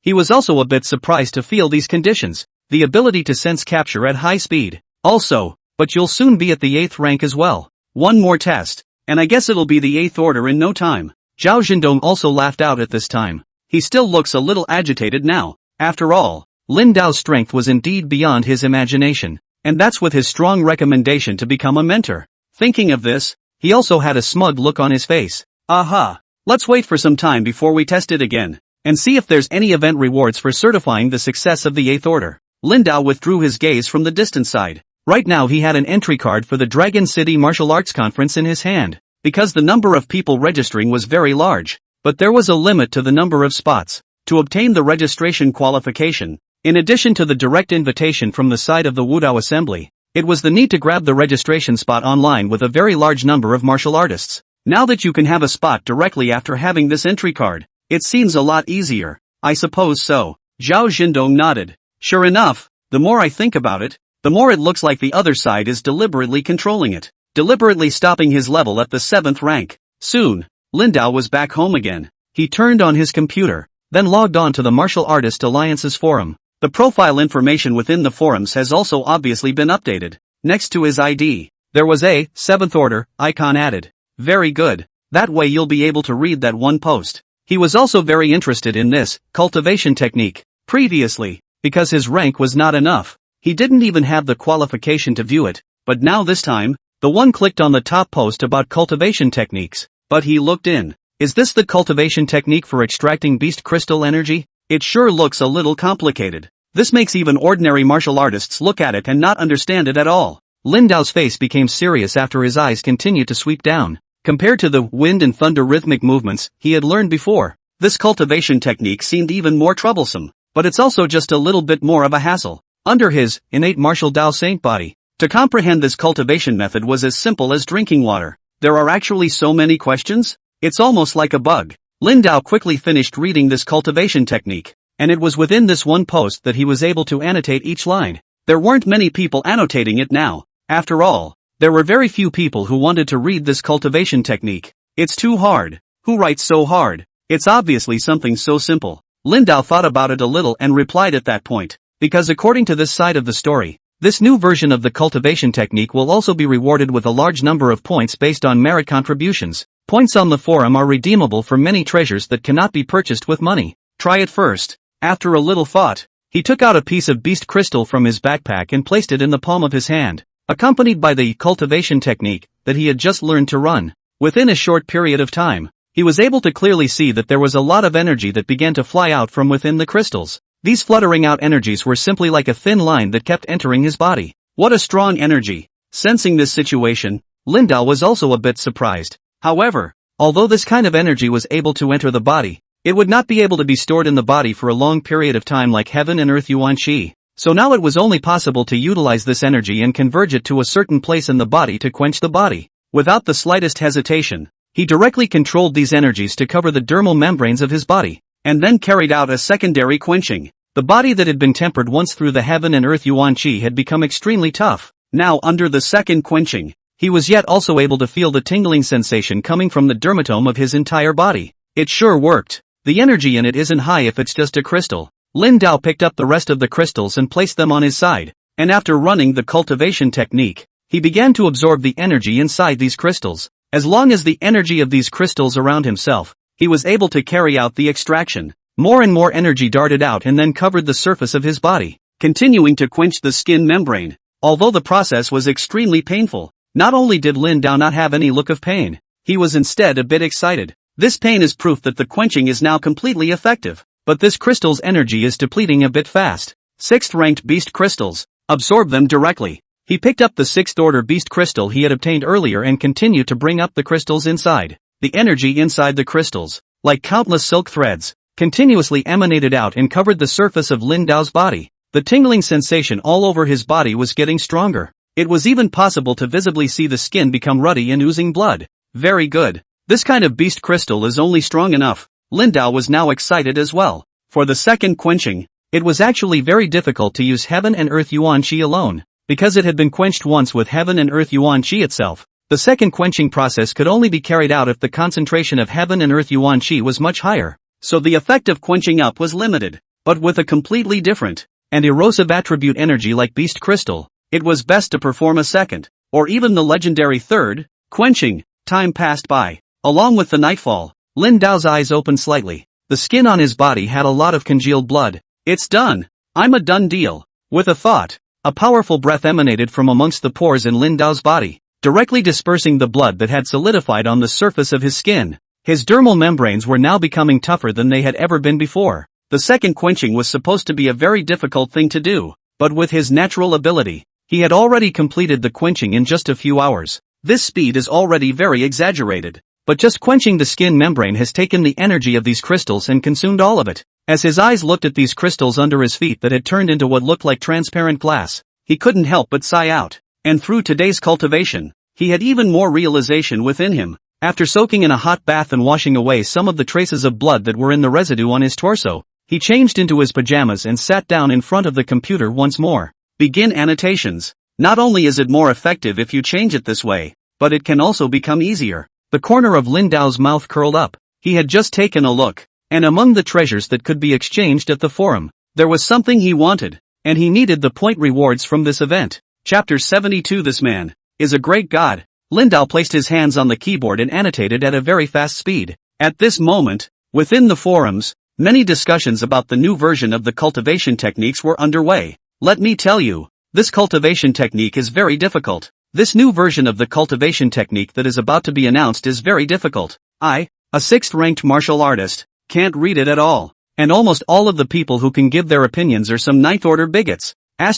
He was also a bit surprised to feel these conditions, the ability to sense capture at high speed. Also, but you'll soon be at the 8th rank as well. One more test, and I guess it'll be the 8th order in no time. Zhao Jindong also laughed out at this time. He still looks a little agitated now. After all, Lin Dao's strength was indeed beyond his imagination, and that's with his strong recommendation to become a mentor. Thinking of this, he also had a smug look on his face. Let's wait for some time before we test it again, and see if there's any event rewards for certifying the success of the 8th order. Lin Dao withdrew his gaze from the distant side. Right now he had an entry card for the Dragon City Martial Arts Conference in his hand, because the number of people registering was very large, but there was a limit to the number of spots. To obtain the registration qualification, in addition to the direct invitation from the side of the Wudao Assembly, it was the need to grab the registration spot online with a very large number of martial artists. Now that you can have a spot directly after having this entry card, it seems a lot easier. I suppose so. Zhao Jindong nodded. Sure enough, the more I think about it, the more it looks like the other side is deliberately controlling it, deliberately stopping his level at the 7th rank. Soon, Lin Dao was back home again. He turned on his computer, then logged on to the Martial Artist Alliance's forum. The profile information within the forums has also obviously been updated. Next to his ID, there was a 7th order icon added. Very good. That way you'll be able to read that one post. He was also very interested in this cultivation technique. Previously, because his rank was not enough, he didn't even have the qualification to view it, but now this time, the one clicked on the top post about cultivation techniques, but he looked in. Is this the cultivation technique for extracting beast crystal energy? It sure looks a little complicated. This makes even ordinary martial artists look at it and not understand it at all. Lin Dao's face became serious after his eyes continued to sweep down. Compared to the wind and thunder rhythmic movements he had learned before, this cultivation technique seemed even more troublesome, but it's also just a little bit more of a hassle. Under his innate martial Dao Saint body, to comprehend this cultivation method was as simple as drinking water. There are actually so many questions? It's almost like a bug. Lin Dao quickly finished reading this cultivation technique, and it was within this one post that he was able to annotate each line. There weren't many people annotating it now. After all, there were very few people who wanted to read this cultivation technique. It's too hard. Who writes so hard? It's obviously something so simple. Lin Dao thought about it a little and replied at that point, because according to this side of the story, this new version of the cultivation technique will also be rewarded with a large number of points based on merit contributions. Points on the forum are redeemable for many treasures that cannot be purchased with money. Try it first. After a little thought, he took out a piece of beast crystal from his backpack and placed it in the palm of his hand, accompanied by the cultivation technique that he had just learned to run. Within a short period of time, he was able to clearly see that there was a lot of energy that began to fly out from within the crystals. These fluttering out energies were simply like a thin line that kept entering his body. What a strong energy! Sensing this situation, Lin Dao was also a bit surprised. However, although this kind of energy was able to enter the body, it would not be able to be stored in the body for a long period of time like heaven and earth yuan qi. So now it was only possible to utilize this energy and converge it to a certain place in the body to quench the body. Without the slightest hesitation, he directly controlled these energies to cover the dermal membranes of his body, and then carried out a secondary quenching. The body that had been tempered once through the heaven and earth yuan qi had become extremely tough. Now under the second quenching, he was yet also able to feel the tingling sensation coming from the dermatome of his entire body. It sure worked. The energy in it isn't high if it's just a crystal. Lin Dao picked up the rest of the crystals and placed them on his side, and after running the cultivation technique, he began to absorb the energy inside these crystals. As long as the energy of these crystals around himself, he was able to carry out the extraction. More and more energy darted out and then covered the surface of his body, continuing to quench the skin membrane. Although the process was extremely painful, not only did Lin Dao not have any look of pain, he was instead a bit excited. This pain is proof that the quenching is now completely effective, but this crystal's energy is depleting a bit fast. 6th ranked beast crystals. Absorb them directly. He picked up the 6th order beast crystal he had obtained earlier and continued to bring up the crystals inside. The energy inside the crystals, like countless silk threads, continuously emanated out and covered the surface of Lin Dao's body. The tingling sensation all over his body was getting stronger. It was even possible to visibly see the skin become ruddy and oozing blood. Very good. This kind of beast crystal is only strong enough. Lin Dao was now excited as well. For the second quenching, it was actually very difficult to use heaven and earth yuan qi alone, because it had been quenched once with heaven and earth yuan qi itself. The second quenching process could only be carried out if the concentration of heaven and earth yuan qi was much higher. So the effect of quenching up was limited, but with a completely different and erosive attribute energy like beast crystal, it was best to perform a second, or even the legendary third, quenching. Time passed by. Along with the nightfall, Lin Dao's eyes opened slightly. The skin on his body had a lot of congealed blood. It's done. I'm a done deal. With a thought, a powerful breath emanated from amongst the pores in Lin Dao's body, directly dispersing the blood that had solidified on the surface of his skin. His dermal membranes were now becoming tougher than they had ever been before. The second quenching was supposed to be a very difficult thing to do, but with his natural ability, he had already completed the quenching in just a few hours. This speed is already very exaggerated, but just quenching the skin membrane has taken the energy of these crystals and consumed all of it. As his eyes looked at these crystals under his feet that had turned into what looked like transparent glass, he couldn't help but sigh out. And through today's cultivation, he had even more realization within him. After soaking in a hot bath and washing away some of the traces of blood that were in the residue on his torso, he changed into his pajamas and sat down in front of the computer once more. Begin annotations. Not only is it more effective if you change it this way, but it can also become easier. The corner of Lin Dao's mouth curled up. He had just taken a look, and among the treasures that could be exchanged at the forum, there was something he wanted, and he needed the point rewards from this event. Chapter 72. This man is a great god. Lindao placed his hands on the keyboard and annotated at a very fast speed. At this moment, within the forums, many discussions about the new version of the cultivation techniques were underway. Let me tell you, this cultivation technique is very difficult. This new version of the cultivation technique that is about to be announced is very difficult. I, a 6th ranked martial artist, can't read it at all. And almost all of the people who can give their opinions are some 9th order bigots. That's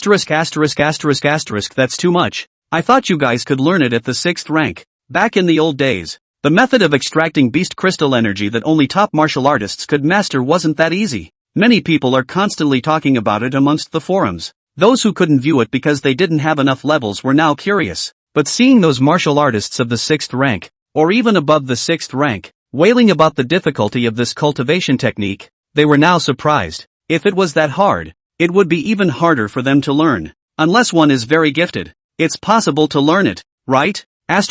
too much. I thought you guys could learn it at the 6th rank. Back in the old days, the method of extracting beast crystal energy that only top martial artists could master wasn't that easy. Many people are constantly talking about it amongst the forums. Those who couldn't view it because they didn't have enough levels were now curious. But seeing those martial artists of the 6th rank, or even above the 6th rank, wailing about the difficulty of this cultivation technique, they were now surprised. If it was that hard, it would be even harder for them to learn. Unless one is very gifted, it's possible to learn it, right? It's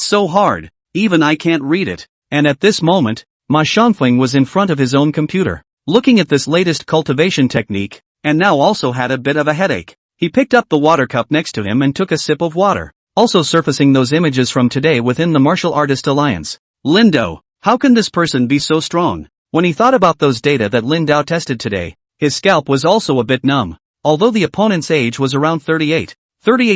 so hard, even I can't read it. And at this moment, Ma Xiangfeng was in front of his own computer, looking at this latest cultivation technique, and now also had a bit of a headache. He picked up the water cup next to him and took a sip of water, also surfacing those images from today within the Martial Artist Alliance. Lindao, how can this person be so strong? When he thought about those data that Lindao tested today, his scalp was also a bit numb. Although the opponent's age was around 38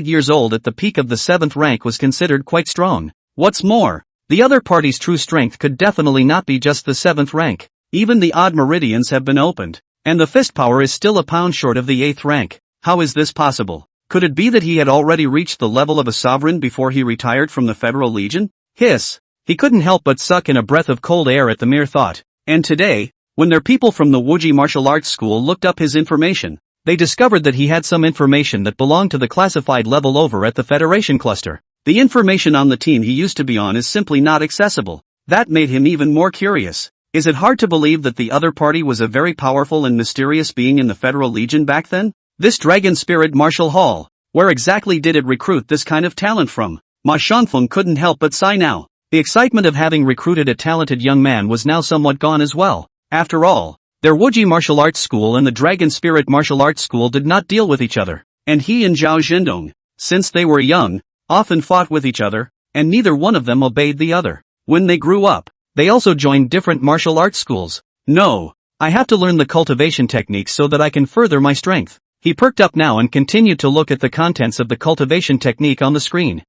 years old at the peak of the 7th rank was considered quite strong. What's more, the other party's true strength could definitely not be just the 7th rank. Even the odd meridians have been opened, and the fist power is still a pound short of the 8th rank. How is this possible? Could it be that he had already reached the level of a sovereign before he retired from the Federal Legion? Hiss! He couldn't help but suck in a breath of cold air at the mere thought. And today, when their people from the Wuji Martial Arts School looked up his information, they discovered that he had some information that belonged to the classified level over at the Federation Cluster. The information on the team he used to be on is simply not accessible. That made him even more curious. Is it hard to believe that the other party was a very powerful and mysterious being in the Federal Legion back then? This Dragon Spirit Martial Hall, where exactly did it recruit this kind of talent from? Ma Xiangfeng couldn't help but sigh now. The excitement of having recruited a talented young man was now somewhat gone as well. After all, their Wuji Martial Arts School and the Dragon Spirit Martial Arts School did not deal with each other, and he and Zhao Zhendong, since they were young, often fought with each other, and neither one of them obeyed the other. When they grew up, they also joined different martial arts schools. No, I have to learn the cultivation techniques so that I can further my strength. He perked up now and continued to look at the contents of the cultivation technique on the screen.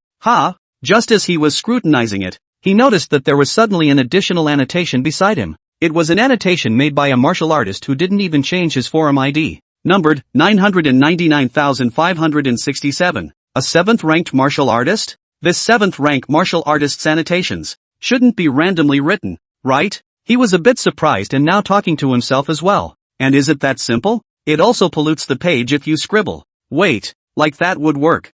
Just as he was scrutinizing it, he noticed that there was suddenly an additional annotation beside him. It was an annotation made by a martial artist who didn't even change his forum ID. Numbered 999,567. A 7th ranked martial artist? This 7th rank martial artist's annotations shouldn't be randomly written, right? He was a bit surprised and now talking to himself as well. And is it that simple? It also pollutes the page if you scribble. Wait, like that would work.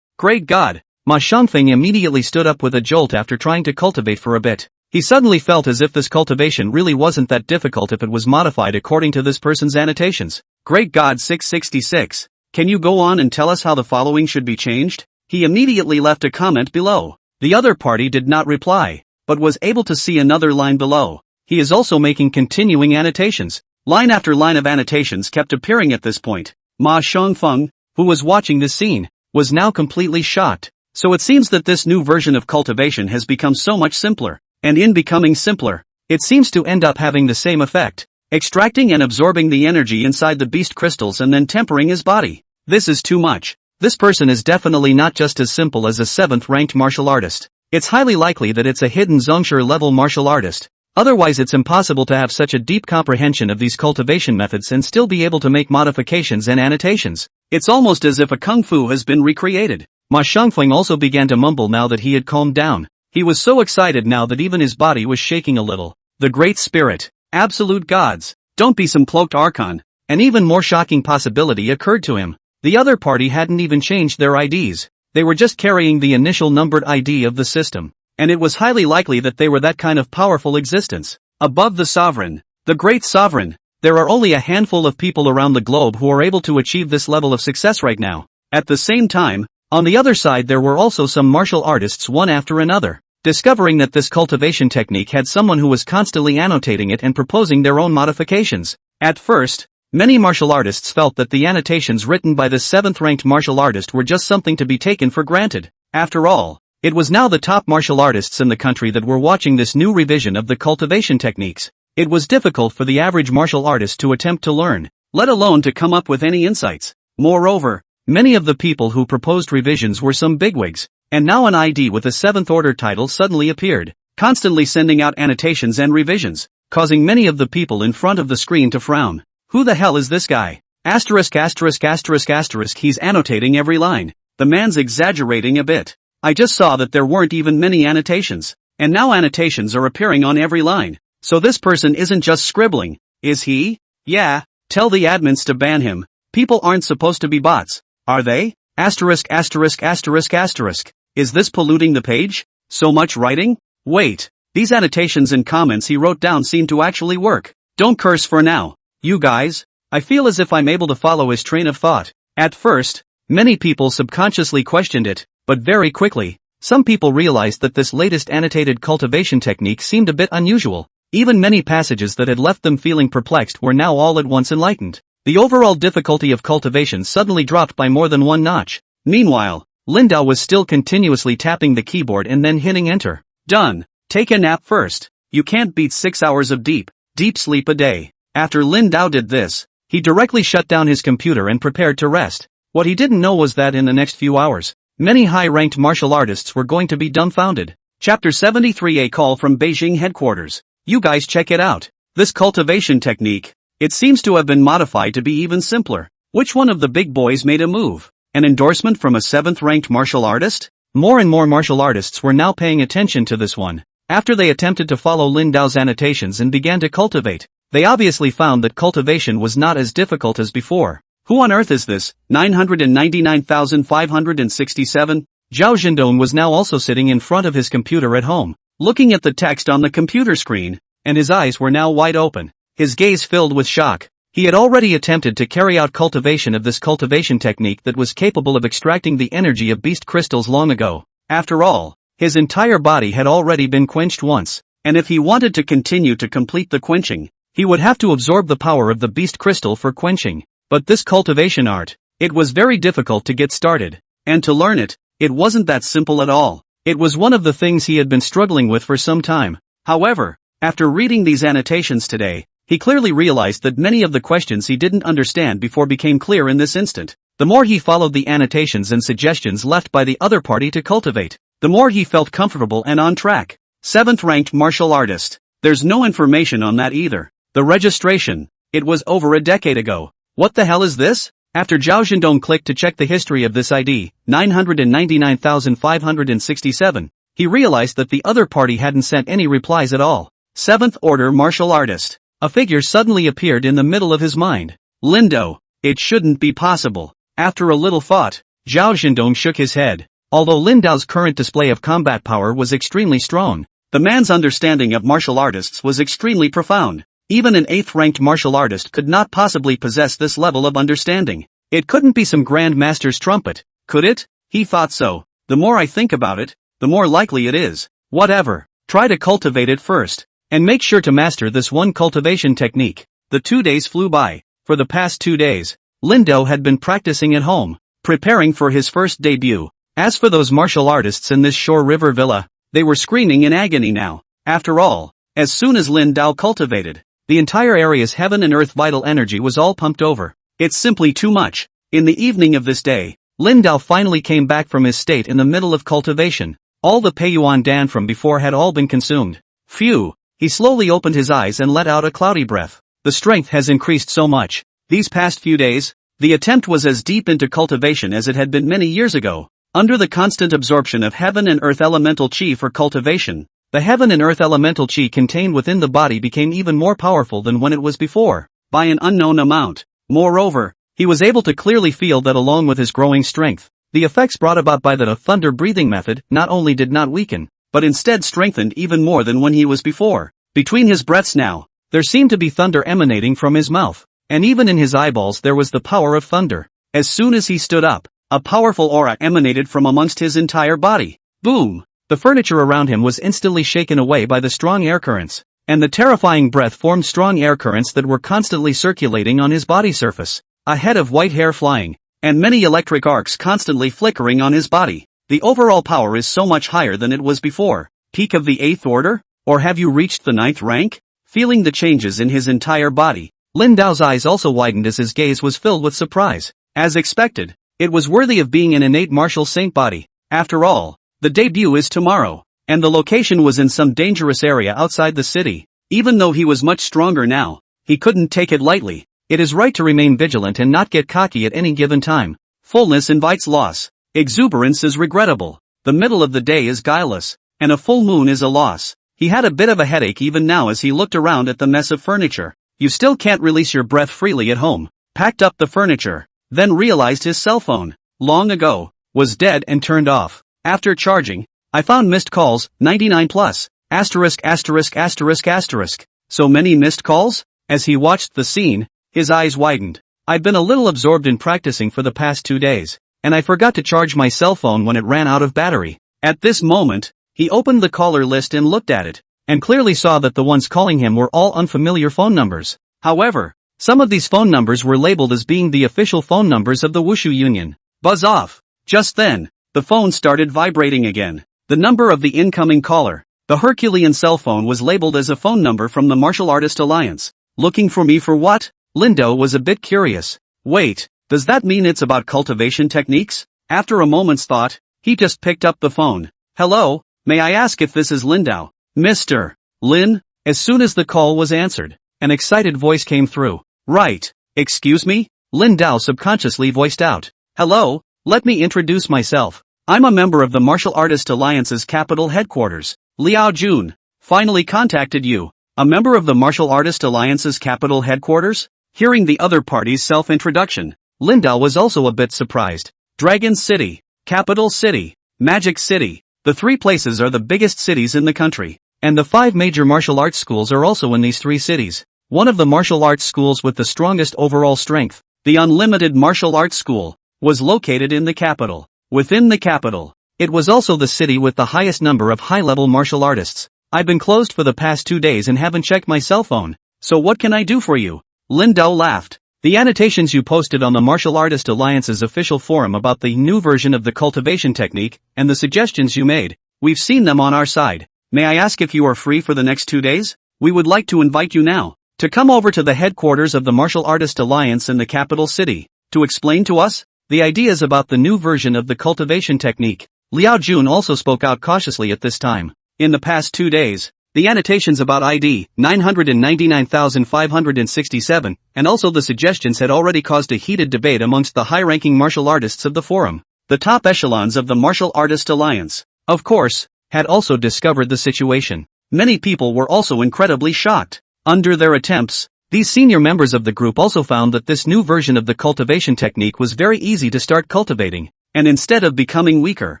Great God! Ma Xiangfeng immediately stood up with a jolt after trying to cultivate for a bit. He suddenly felt as if this cultivation really wasn't that difficult if it was modified according to this person's annotations. Great God 666. Can you go on and tell us how the following should be changed? He immediately left a comment below. The other party did not reply, but was able to see another line below. He is also making continuing annotations. Line after line of annotations kept appearing at this point. Ma Xiangfeng, who was watching this scene, was now completely shocked. So it seems that this new version of cultivation has become so much simpler, and in becoming simpler, it seems to end up having the same effect, extracting and absorbing the energy inside the beast crystals and then tempering his body. This is too much. This person is definitely not just as simple as a 7th ranked martial artist. It's highly likely that it's a hidden Zhongshi level martial artist. Otherwise it's impossible to have such a deep comprehension of these cultivation methods and still be able to make modifications and annotations. It's almost as if a kung fu has been recreated. Ma Xiangfeng also began to mumble now that he had calmed down. He was so excited now that even his body was shaking a little. The Great Spirit, absolute gods, don't be some cloaked archon. An even more shocking possibility occurred to him. The other party hadn't even changed their IDs. They were just carrying the initial numbered ID of the system. And it was highly likely that they were that kind of powerful existence. Above the sovereign, the great sovereign, there are only a handful of people around the globe who are able to achieve this level of success right now. At the same time, on the other side there were also some martial artists one after another, discovering that this cultivation technique had someone who was constantly annotating it and proposing their own modifications. At first, Many martial artists felt that the annotations written by the 7th-ranked martial artist were just something to be taken for granted. After all, it was now the top martial artists in the country that were watching this new revision of the cultivation techniques. It was difficult for the average martial artist to attempt to learn, let alone to come up with any insights. Moreover, many of the people who proposed revisions were some bigwigs, and now an ID with a 7th order title suddenly appeared, constantly sending out annotations and revisions, causing many of the people in front of the screen to frown. Who the hell is this guy? Asterisk asterisk asterisk asterisk, he's annotating every line. The man's exaggerating a bit. I just saw that there weren't even many annotations, and now annotations are appearing on every line. So this person isn't just scribbling, is he? Yeah, tell the admins to ban him. People aren't supposed to be bots, are they? Asterisk asterisk asterisk asterisk. Is this polluting the page? So much writing? Wait, these annotations and comments he wrote down seem to actually work. Don't curse for now. You guys, I feel as if I'm able to follow his train of thought. At first, many people subconsciously questioned it, but very quickly, some people realized that this latest annotated cultivation technique seemed a bit unusual. Even many passages that had left them feeling perplexed were now all at once enlightened. The overall difficulty of cultivation suddenly dropped by more than one notch. Meanwhile, Lindao was still continuously tapping the keyboard and then hitting enter. Done. Take a nap first. You can't beat 6 hours of deep sleep a day. After Lindao did this, he directly shut down his computer and prepared to rest. What he didn't know was that in the next few hours, many high-ranked martial artists were going to be dumbfounded. Chapter 73, a call from Beijing headquarters. You guys check it out. This cultivation technique, it seems to have been modified to be even simpler. Which one of the big boys made a move? An endorsement from a 7th-ranked martial artist? More and more martial artists were now paying attention to this one. After they attempted to follow Lindao's annotations and began to cultivate, they obviously found that cultivation was not as difficult as before. Who on earth is this? 999,567? Zhao Zhendong was now also sitting in front of his computer at home, looking at the text on the computer screen, and his eyes were now wide open, his gaze filled with shock. He had already attempted to carry out cultivation of this cultivation technique that was capable of extracting the energy of beast crystals long ago. After all, his entire body had already been quenched once, and if he wanted to continue to complete the quenching, he would have to absorb the power of the beast crystal for quenching. But this cultivation art, it was very difficult to get started, and to learn it, it wasn't that simple at all. It was one of the things he had been struggling with for some time. However, after reading these annotations today, he clearly realized that many of the questions he didn't understand before became clear in this instant. The more he followed the annotations and suggestions left by the other party to cultivate, the more he felt comfortable and on track. 7th-ranked martial artist. There's no information on that either. The registration, it was over a decade ago. What the hell is this? After Zhao Zhendong clicked to check the history of this ID, 999,567, he realized that the other party hadn't sent any replies at all. 7th order martial artist. A figure suddenly appeared in the middle of his mind. Lindao. It shouldn't be possible. After a little thought, Zhao Zhendong shook his head. Although Lindao's current display of combat power was extremely strong, the man's understanding of martial artists was extremely profound. Even an 8th-ranked martial artist could not possibly possess this level of understanding. It couldn't be some Grand Master's trumpet, could it? He thought so. The more I think about it, the more likely it is. Whatever. Try to cultivate it first. And make sure to master this one cultivation technique. The 2 days flew by. For the past 2 days, Lindao had been practicing at home, preparing for his first debut. As for those martial artists in this shore river villa, they were screaming in agony now. After all, as soon as Lindao cultivated, the entire area's heaven and earth vital energy was all pumped over. It's simply too much. In the evening of this day, Lindao finally came back from his state in the middle of cultivation. All the Peiyuan Dan from before had all been consumed. Phew! He slowly opened his eyes and let out a cloudy breath. The strength has increased so much. These past few days, the attempt was as deep into cultivation as it had been many years ago. Under the constant absorption of heaven and earth elemental chi for cultivation, the heaven and earth elemental chi contained within the body became even more powerful than when it was before, by an unknown amount. Moreover, he was able to clearly feel that along with his growing strength, the effects brought about by the thunder breathing method not only did not weaken, but instead strengthened even more than when he was before. Between his breaths now, there seemed to be thunder emanating from his mouth, and even in his eyeballs there was the power of thunder. As soon as he stood up, a powerful aura emanated from amongst his entire body. Boom! The furniture around him was instantly shaken away by the strong air currents. and the terrifying breath formed strong air currents that were constantly circulating on his body surface. A head of white hair flying, and many electric arcs constantly flickering on his body. The overall power is so much higher than it was before. Peak of the 8th order? Or have you reached the 9th rank? Feeling the changes in his entire body, Lin Dao's eyes also widened as his gaze was filled with surprise. As expected, it was worthy of being an innate martial saint body. After all, the debut is tomorrow, and the location was in some dangerous area outside the city. Even though he was much stronger now, he couldn't take it lightly. It is right to remain vigilant and not get cocky at any given time. Fullness invites loss. Exuberance is regrettable. The middle of the day is guileless, and a full moon is a loss. He had a bit of a headache even now as he looked around at the mess of furniture. You still can't release your breath freely at home. Packed up the furniture, then realized his cell phone, long ago, was dead and turned off. After charging, I found missed calls, 99 plus, asterisk asterisk asterisk asterisk. So many missed calls? As he watched the scene, his eyes widened. I'd been a little absorbed in practicing for the past 2 days, and I forgot to charge my cell phone when it ran out of battery. At this moment, he opened the caller list and looked at it, and clearly saw that the ones calling him were all unfamiliar phone numbers. However, some of these phone numbers were labeled as being the official phone numbers of the Wushu Union. Buzz off. Just then, the phone started vibrating again. The number of the incoming caller, the Herculean cell phone, was labeled as a phone number from the Martial Artist Alliance. Looking for me for what? Lin Dao was a bit curious. Wait, does that mean it's about cultivation techniques? After a moment's thought, he just picked up the phone. Hello, may I ask if this is Lin Dao? Mr. Lin? As soon as the call was answered, an excited voice came through. Right. Excuse me? Lin Dao subconsciously voiced out. Hello, let me introduce myself. I'm a member of the Martial Artist Alliance's capital headquarters. Liao Jun. Finally contacted you. A member of the Martial Artist Alliance's capital headquarters? Hearing the other party's self-introduction, Lin Dao was also a bit surprised. Dragon City, Capital City, Magic City. The 3 places are the biggest cities in the country, and the 5 major martial arts schools are also in these 3 cities. One of the martial arts schools with the strongest overall strength, the Unlimited Martial Arts School, was located in the capital. Within the capital, it was also the city with the highest number of high-level martial artists. I've been closed for the past 2 days and haven't checked my cell phone, so what can I do for you? Lin Dao laughed. The annotations you posted on the Martial Artist Alliance's official forum about the new version of the cultivation technique, and the suggestions you made, we've seen them on our side. May I ask if you are free for the next 2 days? We would like to invite you now to come over to the headquarters of the Martial Artist Alliance in the capital city, to explain to us the ideas about the new version of the cultivation technique. Liao Jun also spoke out cautiously at this time. In the past 2 days, the annotations about ID 999,567, and also the suggestions had already caused a heated debate amongst the high-ranking martial artists of the forum. The top echelons of the Martial Artist Alliance, of course, had also discovered the situation. Many people were also incredibly shocked. Under their attempts, these senior members of the group also found that this new version of the cultivation technique was very easy to start cultivating, and instead of becoming weaker,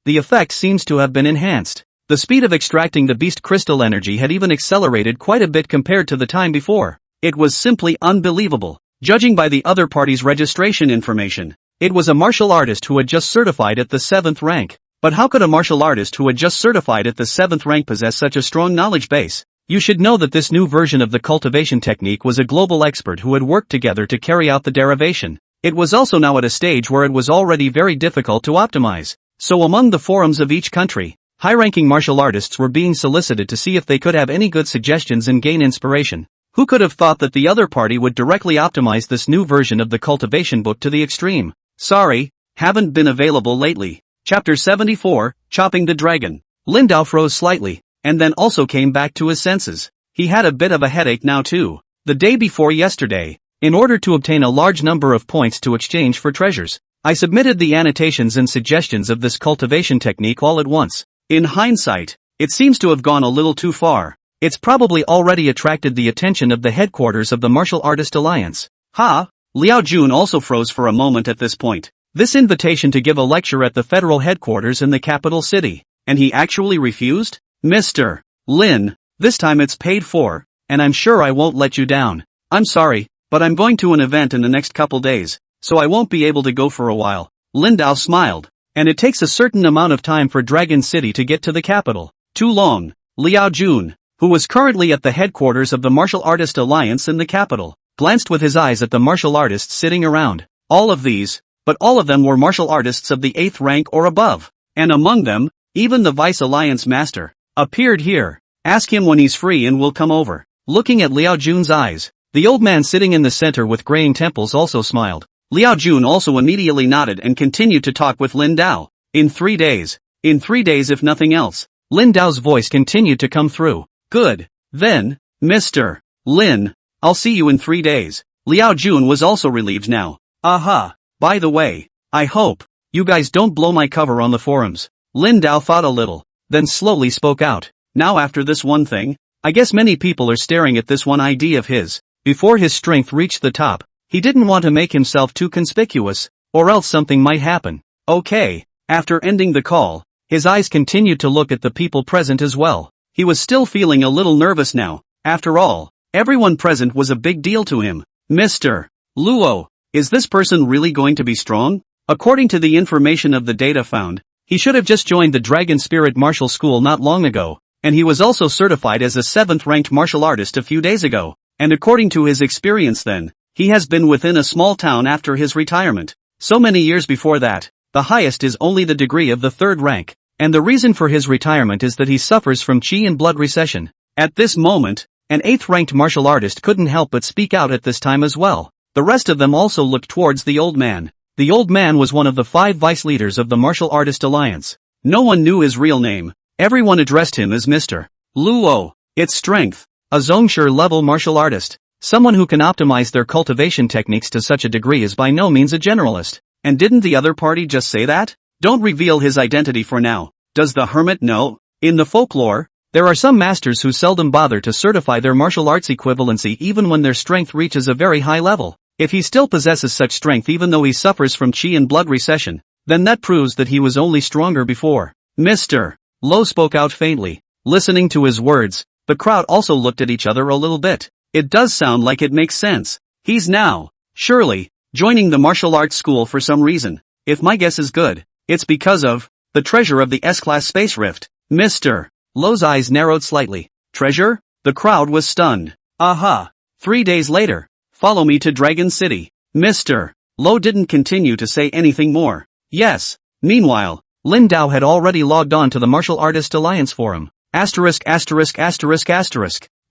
the effect seems to have been enhanced. The speed of extracting the beast crystal energy had even accelerated quite a bit compared to the time before. It was simply unbelievable. Judging by the other party's registration information, it was a martial artist who had just certified at the 7th rank. But how could a martial artist who had just certified at the 7th rank possess such a strong knowledge base? You should know that this new version of the cultivation technique was a global expert who had worked together to carry out the derivation. It was also now at a stage where it was already very difficult to optimize. So among the forums of each country, high-ranking martial artists were being solicited to see if they could have any good suggestions and gain inspiration. Who could have thought that the other party would directly optimize this new version of the cultivation book to the extreme? Sorry, haven't been available lately. Chapter 74, Chopping the Dragon. Lin Dao froze slightly, and then also came back to his senses. He had a bit of a headache now too. The day before yesterday, in order to obtain a large number of points to exchange for treasures, I submitted the annotations and suggestions of this cultivation technique all at once. In hindsight, it seems to have gone a little too far. It's probably already attracted the attention of the headquarters of the Martial Artist Alliance. Ha! Liao Jun also froze for a moment at this point. This invitation to give a lecture at the federal headquarters in the capital city, and he actually refused? Mr. Lin, this time it's paid for, and I'm sure I won't let you down. I'm sorry, but I'm going to an event in the next couple days, so I won't be able to go for a while. Lin Dao smiled. And it takes a certain amount of time for Dragon City to get to the capital. Too long. Liao Jun, who was currently at the headquarters of the Martial Artist Alliance in the capital, glanced with his eyes at the martial artists sitting around. All of these, but all of them were martial artists of the 8th rank or above. And among them, even the Vice Alliance Master appeared here. Ask him when he's free and we'll come over. Looking at Liao Jun's eyes, the old man sitting in the center with graying temples also smiled. Liao Jun also immediately nodded and continued to talk with Lin Dao. In 3 days. In 3 days if nothing else. Lin Dao's voice continued to come through. Good. Then, Mr. Lin, I'll see you in 3 days. Liao Jun was also relieved now. Aha. By the way, I hope you guys don't blow my cover on the forums. Lin Dao thought a little, then slowly spoke out. Now after this one thing, I guess many people are staring at this one idea of his. Before his strength reached the top, he didn't want to make himself too conspicuous, or else something might happen. Okay. After ending the call, his eyes continued to look at the people present as well. He was still feeling a little nervous now. After all, everyone present was a big deal to him. Mr. Luo, is this person really going to be strong? According to the information of the data found, he should have just joined the Dragon Spirit Martial School not long ago, and he was also certified as a 7th-ranked martial artist a few days ago. And according to his experience then, he has been within a small town after his retirement. So many years before that, the highest is only the degree of the 3rd rank, and the reason for his retirement is that he suffers from qi and blood recession. At this moment, an 8th-ranked martial artist couldn't help but speak out at this time as well. The rest of them also looked towards the old man. The old man was one of the 5 vice leaders of the Martial Artist Alliance. No one knew his real name. Everyone addressed him as Mr. Luo. Its strength. A Zhongsher level martial artist. Someone who can optimize their cultivation techniques to such a degree is by no means a generalist. And didn't the other party just say that? Don't reveal his identity for now. Does the hermit know? In the folklore, there are some masters who seldom bother to certify their martial arts equivalency even when their strength reaches a very high level. If he still possesses such strength even though he suffers from qi and blood recession, then that proves that he was only stronger before. Mr. Lo spoke out faintly. Listening to his words, the crowd also looked at each other a little bit. It does sound like it makes sense. He's now, surely, joining the martial arts school for some reason. If my guess is good, it's because of the treasure of the S-class space rift. Mr. Lo's eyes narrowed slightly. Treasure? The crowd was stunned. Aha. 3 days later. Follow me to Dragon City. Mr. Lo didn't continue to say anything more. Yes. Meanwhile, Lin Dao had already logged on to the Martial Artist Alliance forum.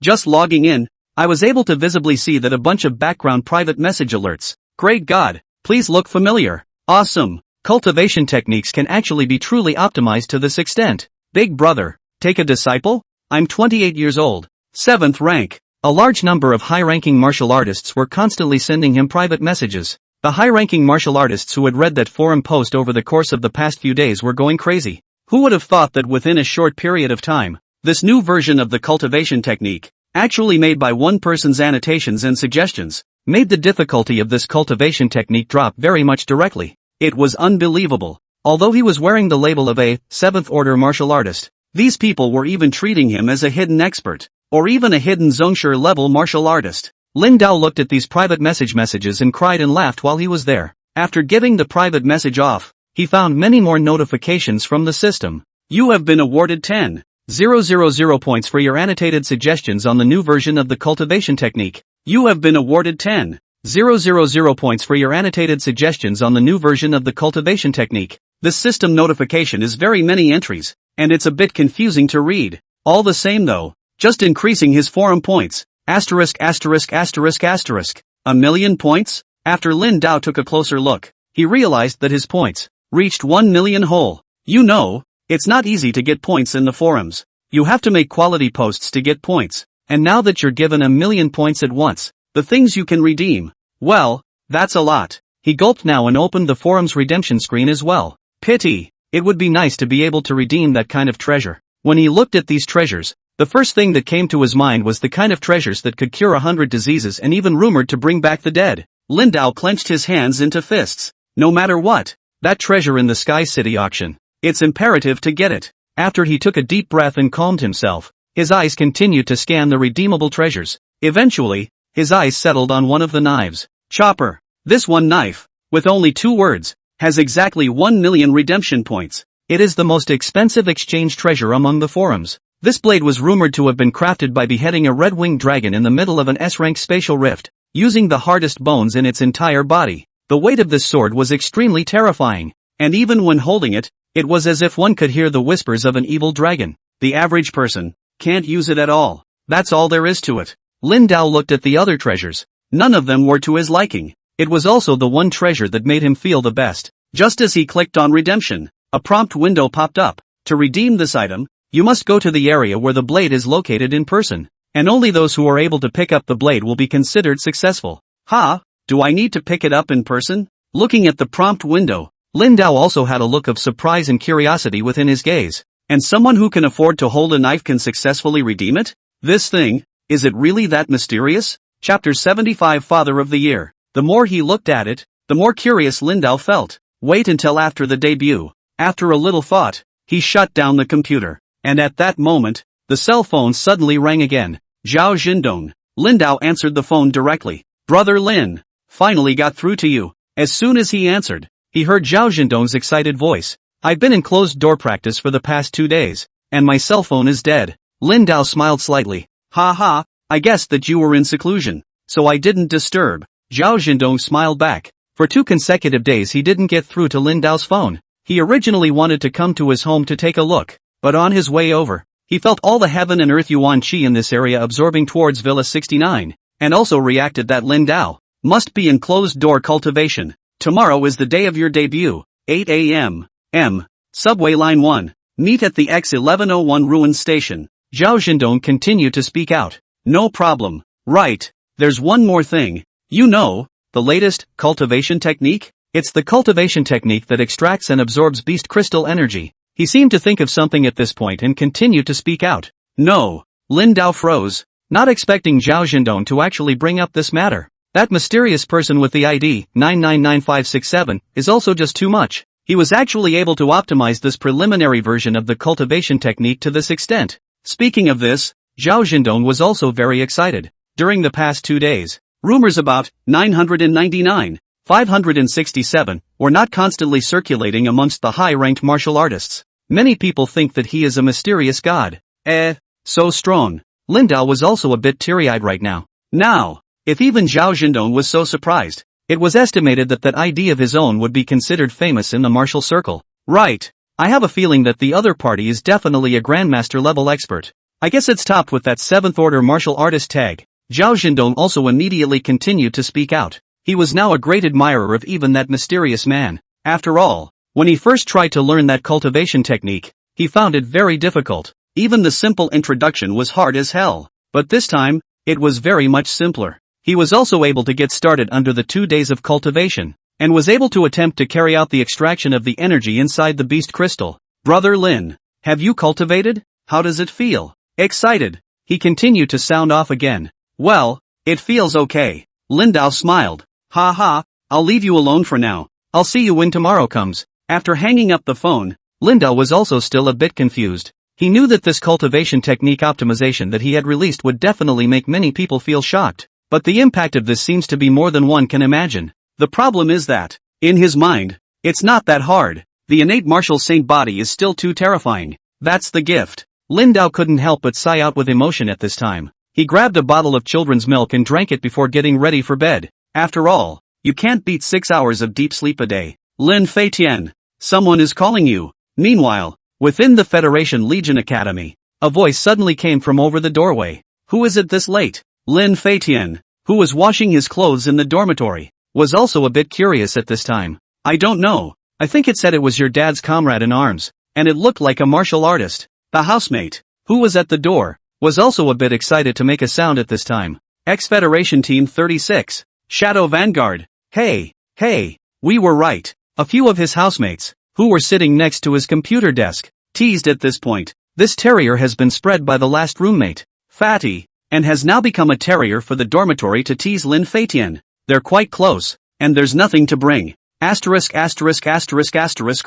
Just logging in, I was able to visibly see that a bunch of background private message alerts. Great God, please look familiar. Awesome. Cultivation techniques can actually be truly optimized to this extent. Big brother, take a disciple? I'm 28 years old. 7th rank. A large number of high-ranking martial artists were constantly sending him private messages. The high-ranking martial artists who had read that forum post over the course of the past few days were going crazy. Who would have thought that within a short period of time, this new version of the cultivation technique, actually made by one person's annotations and suggestions, made the difficulty of this cultivation technique drop very much directly. It was unbelievable. Although he was wearing the label of a 7th order martial artist, these people were even treating him as a hidden expert, or even a hidden Zhongsher level martial artist. Lin Dao looked at these private messages and cried and laughed while he was there. After giving the private message off, he found many more notifications from the system. You have been awarded 10,000 points for your annotated suggestions on the new version of the cultivation technique. You have been awarded 10,000 points for your annotated suggestions on the new version of the cultivation technique. This system notification is very many entries, and it's a bit confusing to read. All the same though, just increasing his forum points. ********. 1,000,000 points? After Lin Dao took a closer look, he realized that his points reached 1,000,000 whole. You know, it's not easy to get points in the forums. You have to make quality posts to get points. And now that you're given 1,000,000 points at once, the things you can redeem, well, that's a lot. He gulped now and opened the forum's redemption screen as well. Pity. It would be nice to be able to redeem that kind of treasure. When he looked at these treasures, the first thing that came to his mind was the kind of treasures that could cure 100 diseases and even rumored to bring back the dead. Lin Dao clenched his hands into fists. No matter what, that treasure in the Sky City auction, it's imperative to get it. After he took a deep breath and calmed himself, his eyes continued to scan the redeemable treasures. Eventually, his eyes settled on one of the knives. Chopper. This one knife, with only 2 words, has exactly 1,000,000 redemption points. It is the most expensive exchange treasure among the forums. This blade was rumored to have been crafted by beheading a red-winged dragon in the middle of an S-rank spatial rift, using the hardest bones in its entire body. The weight of this sword was extremely terrifying, and even when holding it, it was as if one could hear the whispers of an evil dragon. The average person can't use it at all. That's all there is to it. Lin Dao looked at the other treasures. None of them were to his liking. It was also the one treasure that made him feel the best. Just as he clicked on redemption, a prompt window popped up. To redeem this item, you must go to the area where the blade is located in person, and only those who are able to pick up the blade will be considered successful. Do I need to pick it up in person? Looking at the prompt window, Lin Dao also had a look of surprise and curiosity within his gaze. And someone who can afford to hold a knife can successfully redeem it? This thing, is it really that mysterious? Chapter 75 Father of the Year. The more he looked at it, the more curious Lin Dao felt. Wait until after the debut. After a little thought, he shut down the computer. And at that moment, the cell phone suddenly rang again. Zhao Jindong. Lin Dao answered the phone directly. Brother Lin. Finally got through to you. As soon as he answered, he heard Zhao Jindong's excited voice. I've been in closed door practice for the past 2 days, and my cell phone is dead. Lin Dao smiled slightly. I guessed that you were in seclusion, so I didn't disturb. Zhao Jindong smiled back. For 2 consecutive days he didn't get through to Lin Dao's phone. He originally wanted to come to his home to take a look, but on his way over, he felt all the heaven and earth yuan qi in this area absorbing towards Villa 69, and also reacted that Lin Dao must be in closed door cultivation. Tomorrow is the day of your debut, 8 a.m. Subway Line 1. Meet at the X1101 Ruin Station. Zhao Jindong continued to speak out. No problem. Right. There's one more thing. You know, the latest cultivation technique? It's the cultivation technique that extracts and absorbs beast crystal energy. He seemed to think of something at this point and continued to speak out. No. Lin Dao froze, not expecting Zhao Jindong to actually bring up this matter. That mysterious person with the ID 999567 is also just too much. He was actually able to optimize this preliminary version of the cultivation technique to this extent. Speaking of this, Zhao Jindong was also very excited. During the past 2 days, rumors about 999, 567 were not constantly circulating amongst the high-ranked martial artists. Many people think that he is a mysterious god. So strong. Lin Dao was also a bit teary-eyed right now. Now, if even Zhao Jindong was so surprised, it was estimated that that ID of his own would be considered famous in the martial circle. Right. I have a feeling that the other party is definitely a grandmaster level expert. I guess it's topped with that 7th order martial artist tag. Zhao Jindong also immediately continued to speak out. He was now a great admirer of even that mysterious man. After all, when he first tried to learn that cultivation technique, he found it very difficult. Even the simple introduction was hard as hell. But this time, it was very much simpler. He was also able to get started under the 2 days of cultivation, and was able to attempt to carry out the extraction of the energy inside the beast crystal. Brother Lin, have you cultivated? How does it feel? Excited. He continued to sound off again. Well, it feels okay. Lin Dao smiled. I'll leave you alone for now. I'll see you when tomorrow comes. After hanging up the phone, Lin Dao was also still a bit confused. He knew that this cultivation technique optimization that he had released would definitely make many people feel shocked. But the impact of this seems to be more than one can imagine. The problem is that, in his mind, it's not that hard. The innate martial saint body is still too terrifying. That's the gift. Lin Dao couldn't help but sigh out with emotion at this time. He grabbed a bottle of children's milk and drank it before getting ready for bed. After all, you can't beat 6 hours of deep sleep a day. Lin Feitian, someone is calling you. Meanwhile, within the Federation Legion Academy, a voice suddenly came from over the doorway. Who is it this late? Lin Feitian, who was washing his clothes in the dormitory, was also a bit curious at this time. I don't know. I think it said it was your dad's comrade in arms, and it looked like a martial artist. The housemate, who was at the door, was also a bit excited to make a sound at this time. Ex-Federation Team 36, Shadow Vanguard. Hey, we were right. A few of his housemates, who were sitting next to his computer desk, teased at this point. This terrier has been spread by the last roommate, Fatty, and has now become a terrier for the dormitory to tease Lin Feitian. They're quite close, and there's nothing to bring. Asterisk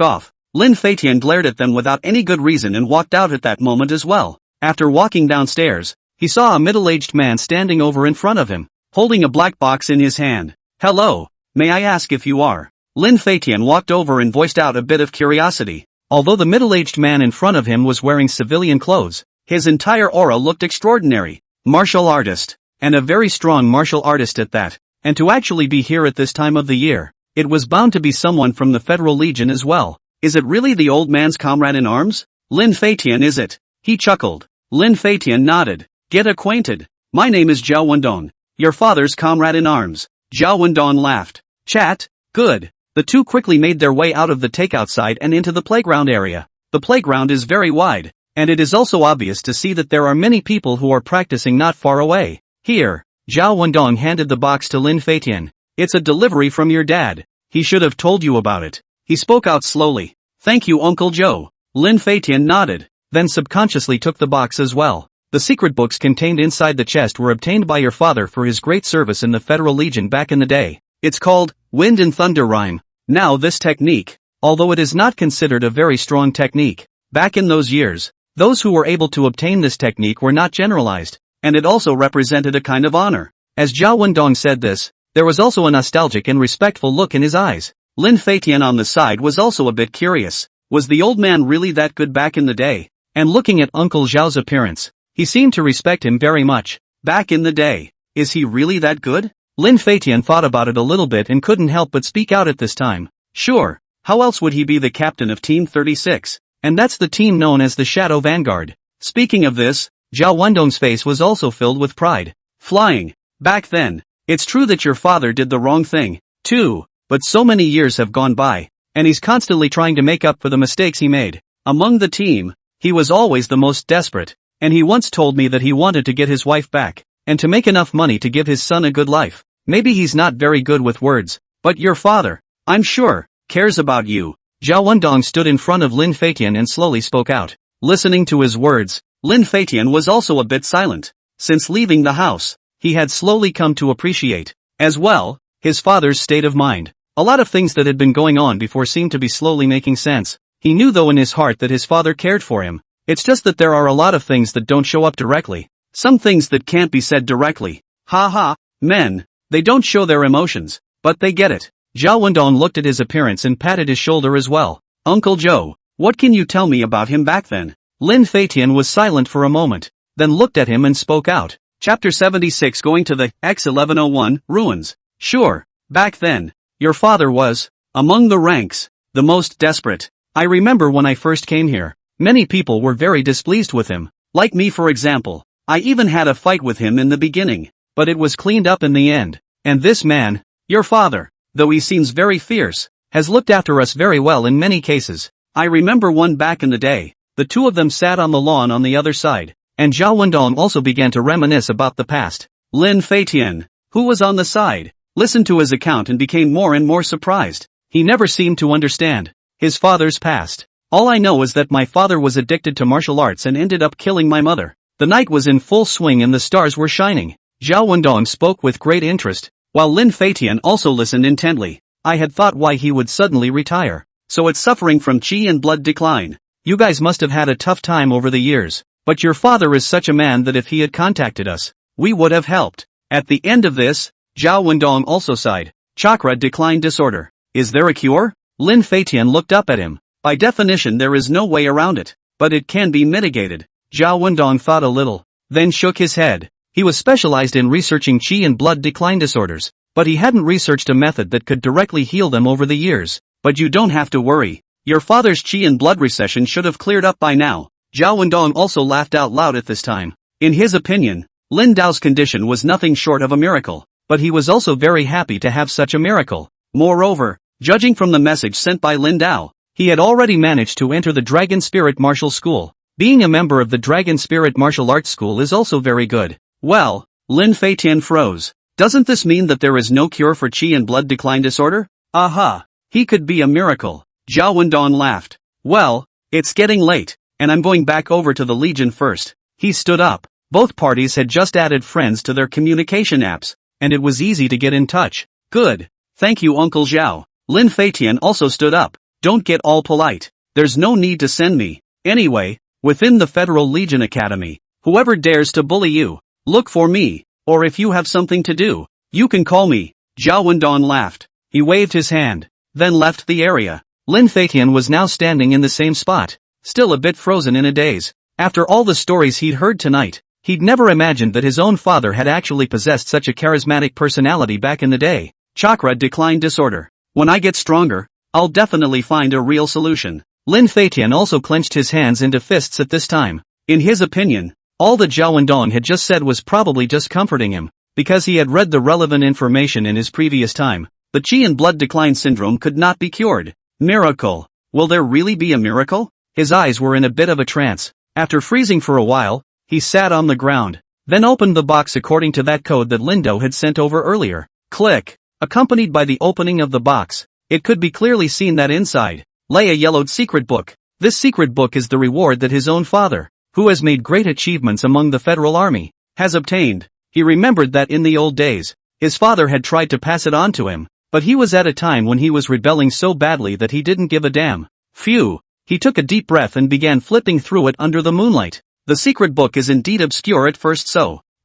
off. Lin Feitian glared at them without any good reason and walked out at that moment as well. After walking downstairs, he saw a middle-aged man standing over in front of him, holding a black box in his hand. Hello, may I ask if you are? Lin Feitian walked over and voiced out a bit of curiosity. Although the middle-aged man in front of him was wearing civilian clothes, His entire aura looked extraordinary. Martial artist. And a very strong martial artist at that. And to actually be here at this time of the year, it was bound to be someone from the Federal Legion as well. Is it really the old man's comrade in arms? Lin Feitian, is it? He chuckled. Lin Feitian nodded. Get acquainted. My name is Zhao Wendong, your father's comrade in arms. Zhao Wendong laughed. Chat? Good. The two quickly made their way out of the takeout side and into the playground area. The playground is very wide, and it is also obvious to see that there are many people who are practicing not far away. Here, Zhao Wendong handed the box to Lin Feitian. It's a delivery from your dad. He should have told you about it. He spoke out slowly. Thank you, Uncle Joe. Lin Feitian nodded, then subconsciously took the box as well. The secret books contained inside the chest were obtained by your father for his great service in the Federal Legion back in the day. It's called Wind and Thunder Rhyme. Now this technique, although it is not considered a very strong technique, back in those years, those who were able to obtain this technique were not generalized, and it also represented a kind of honor. As Zhao Wendong said this, there was also a nostalgic and respectful look in his eyes. Lin Feitian on the side was also a bit curious. Was the old man really that good back in the day? And looking at Uncle Zhao's appearance, he seemed to respect him very much. Back in the day, is he really that good? Lin Feitian thought about it a little bit and couldn't help but speak out at this time. Sure, how else would he be the captain of Team 36? And that's the team known as the Shadow Vanguard. Speaking of this, Zhao Wendong's face was also filled with pride. Flying. Back then, it's true that your father did the wrong thing, too, but so many years have gone by, and he's constantly trying to make up for the mistakes he made. Among the team, he was always the most desperate, and he once told me that he wanted to get his wife back, and to make enough money to give his son a good life. Maybe he's not very good with words, but your father, I'm sure, cares about you. Zhao Wendong stood in front of Lin Feitian and slowly spoke out. Listening to his words, Lin Feitian was also a bit silent. Since leaving the house, he had slowly come to appreciate, as well, his father's state of mind. A lot of things that had been going on before seemed to be slowly making sense. He knew though in his heart that his father cared for him. It's just that there are a lot of things that don't show up directly. Some things that can't be said directly. Ha, men, they don't show their emotions, but they get it. Zhao Wendong looked at his appearance and patted his shoulder as well. Uncle Joe, what can you tell me about him back then? Lin Feitian was silent for a moment, then looked at him and spoke out. Chapter 76 Going to the X1101 Ruins. Sure, back then, your father was, among the ranks, the most desperate. I remember when I first came here, many people were very displeased with him. Like me for example, I even had a fight with him in the beginning, but it was cleaned up in the end. And this man, your father, though he seems very fierce, has looked after us very well in many cases. I remember one back in the day, the two of them sat on the lawn on the other side, and Zhao Wendong also began to reminisce about the past. Lin Feitian, who was on the side, listened to his account and became more and more surprised. He never seemed to understand his father's past. All I know is that my father was addicted to martial arts and ended up killing my mother. The night was in full swing and the stars were shining. Zhao Wendong spoke with great interest, while Lin Feitian also listened intently. I had thought why he would suddenly retire. So it's suffering from qi and blood decline. You guys must have had a tough time over the years, but your father is such a man that if he had contacted us, we would have helped. At the end of this, Zhao Wendong also sighed. Chakra decline disorder. Is there a cure? Lin Feitian looked up at him. By definition there is no way around it, but it can be mitigated. Zhao Wendong thought a little, then shook his head. He was specialized in researching qi and blood decline disorders, but he hadn't researched a method that could directly heal them over the years. But you don't have to worry. Your father's qi and blood recession should have cleared up by now. Zhao Wendong also laughed out loud at this time. In his opinion, Lin Dao's condition was nothing short of a miracle, but he was also very happy to have such a miracle. Moreover, judging from the message sent by Lin Dao, he had already managed to enter the Dragon Spirit Martial School. Being a member of the Dragon Spirit Martial Arts School is also very good. Well, Lin Feitian froze. Doesn't this mean that there is no cure for qi and blood decline disorder? Aha! He could be a miracle. Zhao Wendong laughed. Well, it's getting late, and I'm going back over to the Legion first. He stood up. Both parties had just added friends to their communication apps, and it was easy to get in touch. Good. Thank you, Uncle Zhao. Lin Feitian also stood up. Don't get all polite. There's no need to send me. Anyway, within the Federal Legion Academy, whoever dares to bully you, look for me, or if you have something to do, you can call me. Zhao Wendong laughed. He waved his hand, then left the area. Lin Feitian was now standing in the same spot, still a bit frozen in a daze. After all the stories he'd heard tonight, he'd never imagined that his own father had actually possessed such a charismatic personality back in the day. Chakra decline disorder. When I get stronger, I'll definitely find a real solution. Lin Feitian also clenched his hands into fists at this time. In his opinion, all that Zhao Wendong had just said was probably just comforting him, because he had read the relevant information in his previous time. The Qi and blood decline syndrome could not be cured. Miracle. Will there really be a miracle? His eyes were in a bit of a trance. After freezing for a while, he sat on the ground, then opened the box according to that code that Lindo had sent over earlier. Click. Accompanied by the opening of the box, it could be clearly seen that inside lay a yellowed secret book. This secret book is the reward that his own father, who has made great achievements among the Federal Army, has obtained. He remembered that in the old days, his father had tried to pass it on to him, but he was at a time when he was rebelling so badly that he didn't give a damn. Phew. He took a deep breath and began flipping through it under the moonlight. The secret book is indeed obscure at first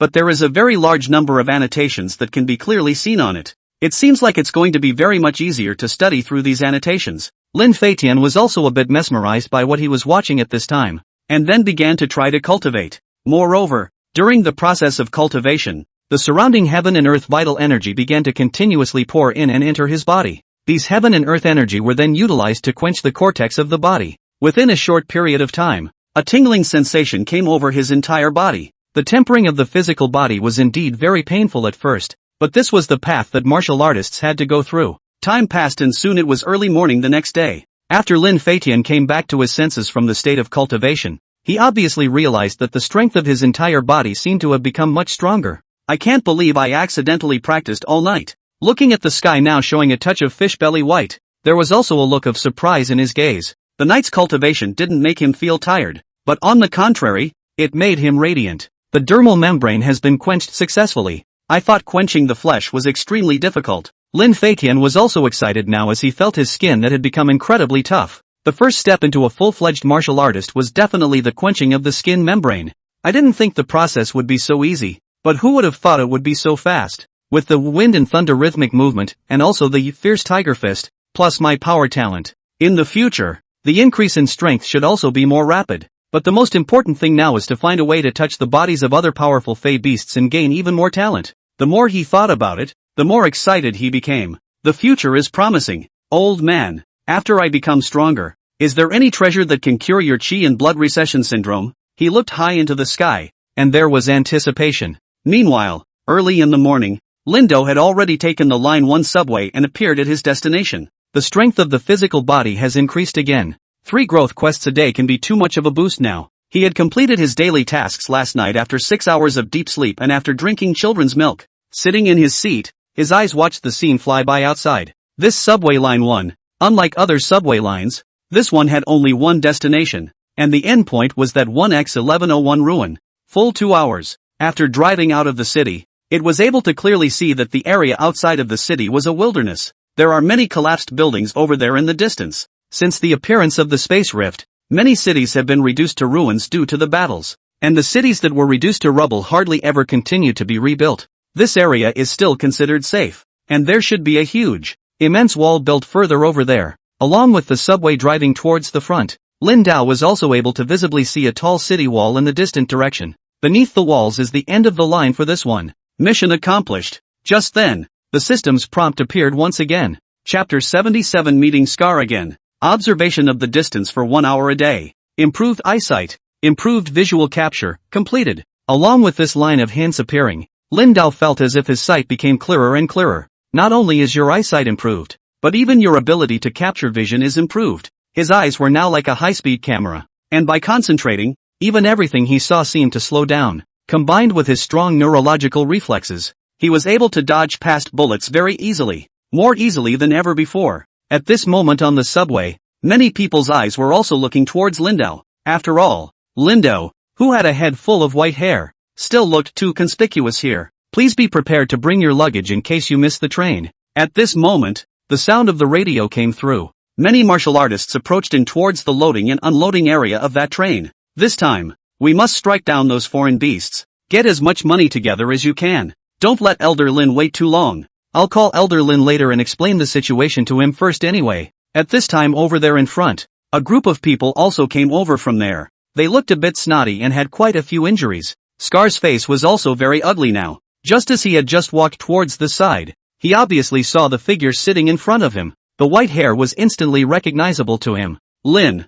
but there is a very large number of annotations that can be clearly seen on it. It seems like it's going to be very much easier to study through these annotations. Lin Feitian was also a bit mesmerized by what he was watching at this time, and then began to try to cultivate. Moreover, during the process of cultivation, the surrounding heaven and earth vital energy began to continuously pour in and enter his body. These heaven and earth energy were then utilized to quench the cortex of the body. Within a short period of time, a tingling sensation came over his entire body. The tempering of the physical body was indeed very painful at first, but this was the path that martial artists had to go through. Time passed and soon it was early morning the next day. After Lin Feitian came back to his senses from the state of cultivation, he obviously realized that the strength of his entire body seemed to have become much stronger. I can't believe I accidentally practiced all night. Looking at the sky now showing a touch of fish belly white, there was also a look of surprise in his gaze. The night's cultivation didn't make him feel tired, but on the contrary, it made him radiant. The dermal membrane has been quenched successfully. I thought quenching the flesh was extremely difficult. Lin Feitian was also excited now as he felt his skin that had become incredibly tough. The first step into a full-fledged martial artist was definitely the quenching of the skin membrane. I didn't think the process would be so easy, but who would have thought it would be so fast? With the wind and thunder rhythmic movement, and also the fierce tiger fist, plus my power talent. In the future, the increase in strength should also be more rapid. But the most important thing now is to find a way to touch the bodies of other powerful Fey beasts and gain even more talent. The more he thought about it, the more excited he became. The future is promising. Old man, after I become stronger, is there any treasure that can cure your Qi and blood recession syndrome? He looked high into the sky, and there was anticipation. Meanwhile, early in the morning, Lindo had already taken the Line 1 subway and appeared at his destination. The strength of the physical body has increased again. 3 growth quests a day can be too much of a boost now. He had completed his daily tasks last night after 6 hours of deep sleep and after drinking children's milk. Sitting in his seat, his eyes watched the scene fly by outside. This subway line 1, unlike other subway lines, this one had only one destination, and the endpoint was that 1x1101 ruin. Full 2 hours. After driving out of the city, it was able to clearly see that the area outside of the city was a wilderness. There are many collapsed buildings over there in the distance. Since the appearance of the space rift, many cities have been reduced to ruins due to the battles, and the cities that were reduced to rubble hardly ever continue to be rebuilt. This area is still considered safe, and there should be a huge, immense wall built further over there, along with the subway driving towards the front. Lin Dao was also able to visibly see a tall city wall in the distant direction. Beneath the walls is the end of the line for this one. Mission accomplished. Just then, the system's prompt appeared once again. Chapter 77 Meeting Scar again. Observation of the distance for 1 hour a day. Improved eyesight. Improved visual capture. Completed. Along with this line of hints appearing, Lin Dao felt as if his sight became clearer and clearer. Not only is your eyesight improved, but even your ability to capture vision is improved. His eyes were now like a high-speed camera, and by concentrating, even everything he saw seemed to slow down. Combined with his strong neurological reflexes, he was able to dodge past bullets very easily, more easily than ever before. At this moment on the subway, many people's eyes were also looking towards Lindo. After all, Lindo, who had a head full of white hair, still looked too conspicuous here. Please be prepared to bring your luggage in case you miss the train. At this moment, the sound of the radio came through. Many martial artists approached in towards the loading and unloading area of that train. This time, we must strike down those foreign beasts. Get as much money together as you can. Don't let Elder Lin wait too long. I'll call Elder Lin later and explain the situation to him first anyway. At this time over there in front, a group of people also came over from there. They looked a bit snotty and had quite a few injuries. Scar's face was also very ugly now. Just as he had just walked towards the side, he obviously saw the figure sitting in front of him. The white hair was instantly recognizable to him. Lin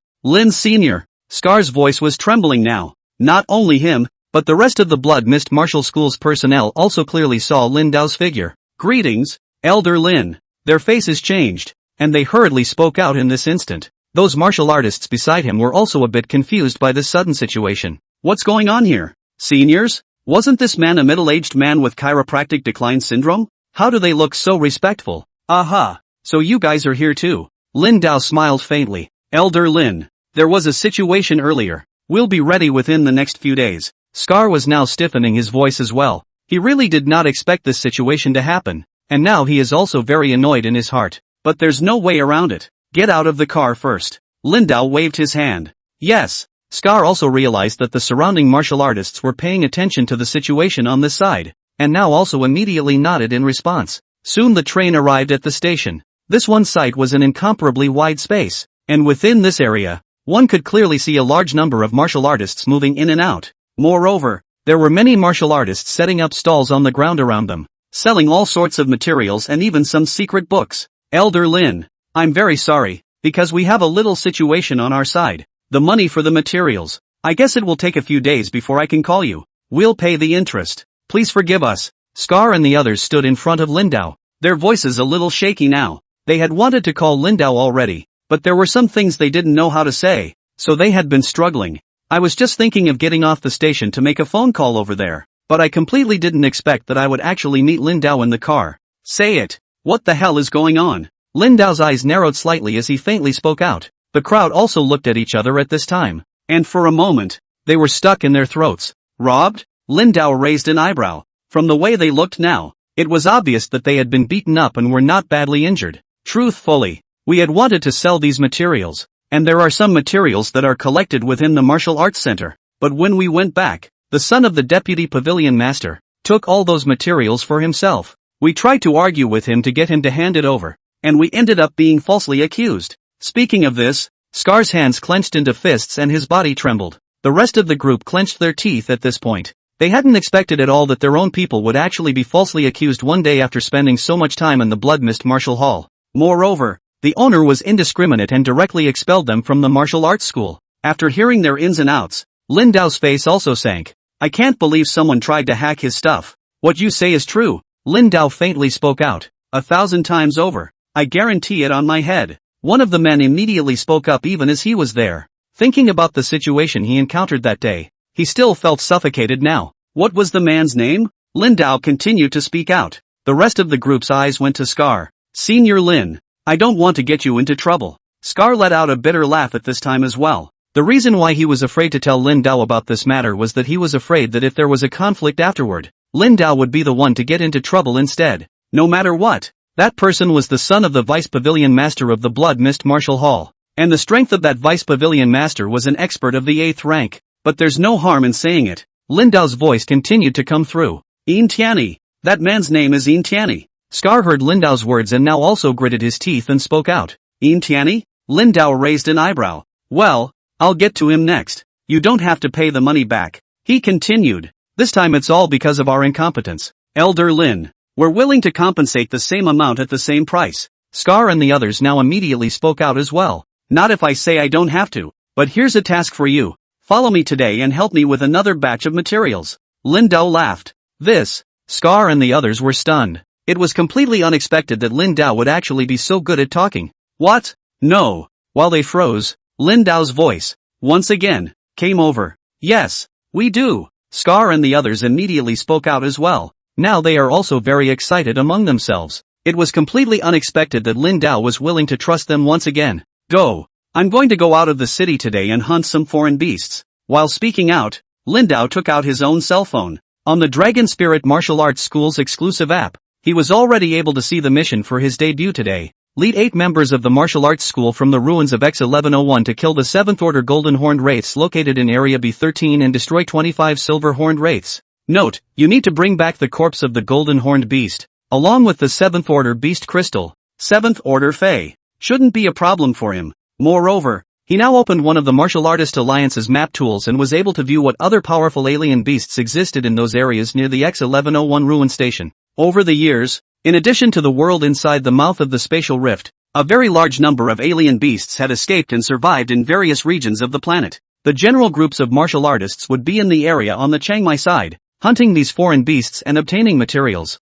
Sr. Scar's voice was trembling now. Not only him, but the rest of the Blood Mist Martial School's personnel also clearly saw Lin Dao's figure. Greetings, Elder Lin. Their faces changed, and they hurriedly spoke out in this instant. Those martial artists beside him were also a bit confused by this sudden situation. What's going on here? Seniors? Wasn't this man a middle-aged man with chiropractic decline syndrome? How do they look so respectful? Aha, so you guys are here too. Lin Dao smiled faintly. Elder Lin, there was a situation earlier. We'll be ready within the next few days. Scar was now stiffening his voice as well. He really did not expect this situation to happen, and now he is also very annoyed in his heart. But there's no way around it. Get out of the car first. Lin Dao waved his hand. Yes. Scar also realized that the surrounding martial artists were paying attention to the situation on this side, and now also immediately nodded in response. Soon the train arrived at the station. This one site was an incomparably wide space, and within this area, one could clearly see a large number of martial artists moving in and out. Moreover, there were many martial artists setting up stalls on the ground around them, selling all sorts of materials and even some secret books. Elder Lin, I'm very sorry, because we have a little situation on our side. The money for the materials. I guess it will take a few days before I can call you. We'll pay the interest. Please forgive us. Scar and the others stood in front of Lin Dao, their voices a little shaky now. They had wanted to call Lin Dao already, but there were some things they didn't know how to say, so they had been struggling. I was just thinking of getting off the station to make a phone call over there, but I completely didn't expect that I would actually meet Lin Dao in the car. Say it. What the hell is going on? Lin Dao's eyes narrowed slightly as he faintly spoke out. The crowd also looked at each other at this time, and for a moment, they were stuck in their throats. Robbed? Lin Dao raised an eyebrow. From the way they looked now, it was obvious that they had been beaten up and were not badly injured. Truthfully, we had wanted to sell these materials, and there are some materials that are collected within the martial arts center, but when we went back, the son of the deputy pavilion master took all those materials for himself. We tried to argue with him to get him to hand it over, and we ended up being falsely accused. Speaking of this, Scar's hands clenched into fists and his body trembled. The rest of the group clenched their teeth at this point. They hadn't expected at all that their own people would actually be falsely accused one day after spending so much time in the Blood Mist Martial Hall. Moreover, the owner was indiscriminate and directly expelled them from the martial arts school. After hearing their ins and outs, Lin Dao's face also sank. I can't believe someone tried to hack his stuff. What you say is true. Lin Dao faintly spoke out. 1,000 times over. I guarantee it on my head. One of the men immediately spoke up even as he was there. Thinking about the situation he encountered that day, he still felt suffocated now. What was the man's name? Lin Dao continued to speak out. The rest of the group's eyes went to Scar. Senior Lin, I don't want to get you into trouble. Scar let out a bitter laugh at this time as well. The reason why he was afraid to tell Lin Dao about this matter was that he was afraid that if there was a conflict afterward, Lin Dao would be the one to get into trouble instead. No matter what, that person was the son of the vice pavilion master of the Blood Mist Martial Hall, and the strength of that vice pavilion master was an expert of the 8th rank. But there's no harm in saying it. Lin Dao's voice continued to come through. Yin Tianyi. That man's name is Yin Tianyi. Scar heard Lin Dao's words and now also gritted his teeth and spoke out. Yin Tianyi? Lin Dao raised an eyebrow. Well, I'll get to him next. You don't have to pay the money back. He continued. This time it's all because of our incompetence. Elder Lin, we're willing to compensate the same amount at the same price. Scar and the others now immediately spoke out as well. Not if I say I don't have to, but here's a task for you. Follow me today and help me with another batch of materials. Lin Dao laughed. This, Scar and the others were stunned. It was completely unexpected that Lin Dao would actually be so good at talking. What? No. While they froze, Lin Dao's voice, once again, came over. Yes, we do. Scar and the others immediately spoke out as well. Now they are also very excited among themselves. It was completely unexpected that Lin Dao was willing to trust them once again. Go. I'm going to go out of the city today and hunt some foreign beasts. While speaking out, Lin Dao took out his own cell phone. On the Dragon Spirit Martial Arts School's exclusive app, he was already able to see the mission for his debut today. Lead 8 members of the martial arts school from the ruins of X1101 to kill the 7th Order Golden Horned Wraiths located in Area B13 and destroy 25 Silver Horned Wraiths. Note, you need to bring back the corpse of the Golden Horned Beast, along with the 7th Order Beast Crystal. 7th Order Fey. Shouldn't be a problem for him. Moreover, He now opened one of the Martial Artist Alliance's map tools and was able to view what other powerful alien beasts existed in those areas near the X-1101 ruin station. Over the years, in addition to the world inside the mouth of the spatial rift, a very large number of alien beasts had escaped and survived in various regions of the planet. The general groups of martial artists would be in the area on the Chiang Mai side, hunting these foreign beasts and obtaining materials.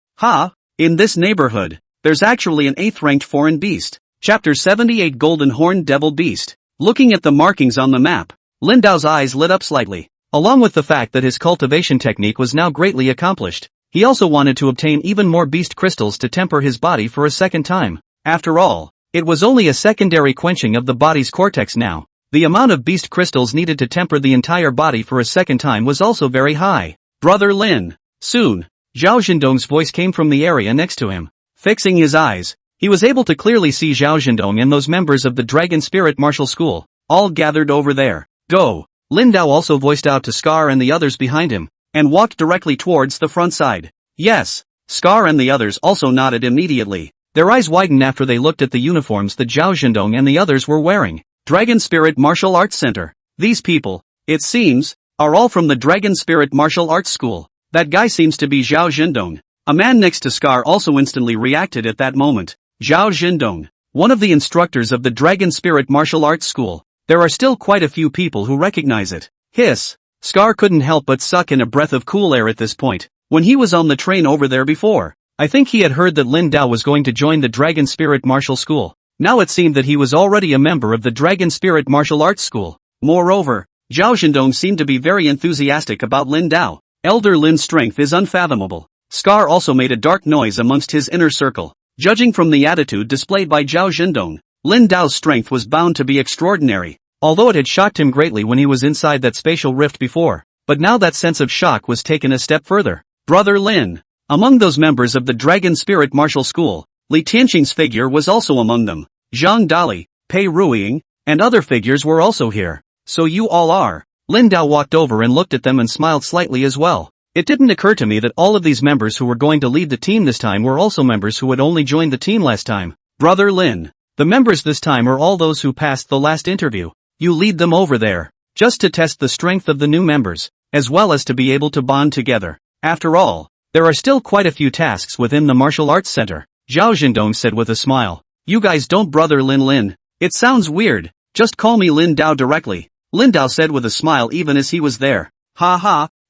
In this neighborhood, there's actually an 8th-ranked foreign beast. Chapter 78 Golden Horned Devil Beast. Looking at the markings on the map, Lin Dao's eyes lit up slightly. Along with the fact that his cultivation technique was now greatly accomplished, he also wanted to obtain even more beast crystals to temper his body for a second time. After all, it was only a secondary quenching of the body's cortex now. The amount of beast crystals needed to temper the entire body for a second time was also very high. Brother Lin. Soon, Zhao Zhendong's voice came from the area next to him. Fixing his eyes, he was able to clearly see Zhao Zhendong and those members of the Dragon Spirit Martial School, all gathered over there. Go! Lin Dao also voiced out to Scar and the others behind him, and walked directly towards the front side. Yes! Scar and the others also nodded immediately. Their eyes widened after they looked at the uniforms that Zhao Zhendong and the others were wearing. Dragon Spirit Martial Arts Center. These people, it seems, are all from the Dragon Spirit Martial Arts School. That guy seems to be Zhao Zhendong. A man next to Scar also instantly reacted at that moment. Zhao Zhendong, one of the instructors of the Dragon Spirit Martial Arts School. There are still quite a few people who recognize it. Hiss. Scar couldn't help but suck in a breath of cool air at this point. When he was on the train over there before, I think he had heard that Lin Dao was going to join the Dragon Spirit Martial School. Now it seemed that he was already a member of the Dragon Spirit Martial Arts School. Moreover, Zhao Zhendong seemed to be very enthusiastic about Lin Dao. Elder Lin's strength is unfathomable. Scar also made a dark noise amongst his inner circle. Judging from the attitude displayed by Zhao Zhendong, Lin Dao's strength was bound to be extraordinary, although it had shocked him greatly when he was inside that spatial rift before, but now that sense of shock was taken a step further. Brother Lin. Among those members of the Dragon Spirit Martial School, Li Tianqing's figure was also among them. Zhang Dali, Pei Ruiying, and other figures were also here. So you all are. Lin Dao walked over and looked at them and smiled slightly as well. It didn't occur to me that all of these members who were going to lead the team this time were also members who had only joined the team last time. Brother Lin. The members this time are all those who passed the last interview. You lead them over there, just to test the strength of the new members, as well as to be able to bond together. After all, there are still quite a few tasks within the Martial Arts Center. Zhao Zhendong said with a smile. You guys don't Brother Lin. It sounds weird, just call me Lin Dao directly. Lin Dao said with a smile even as he was there.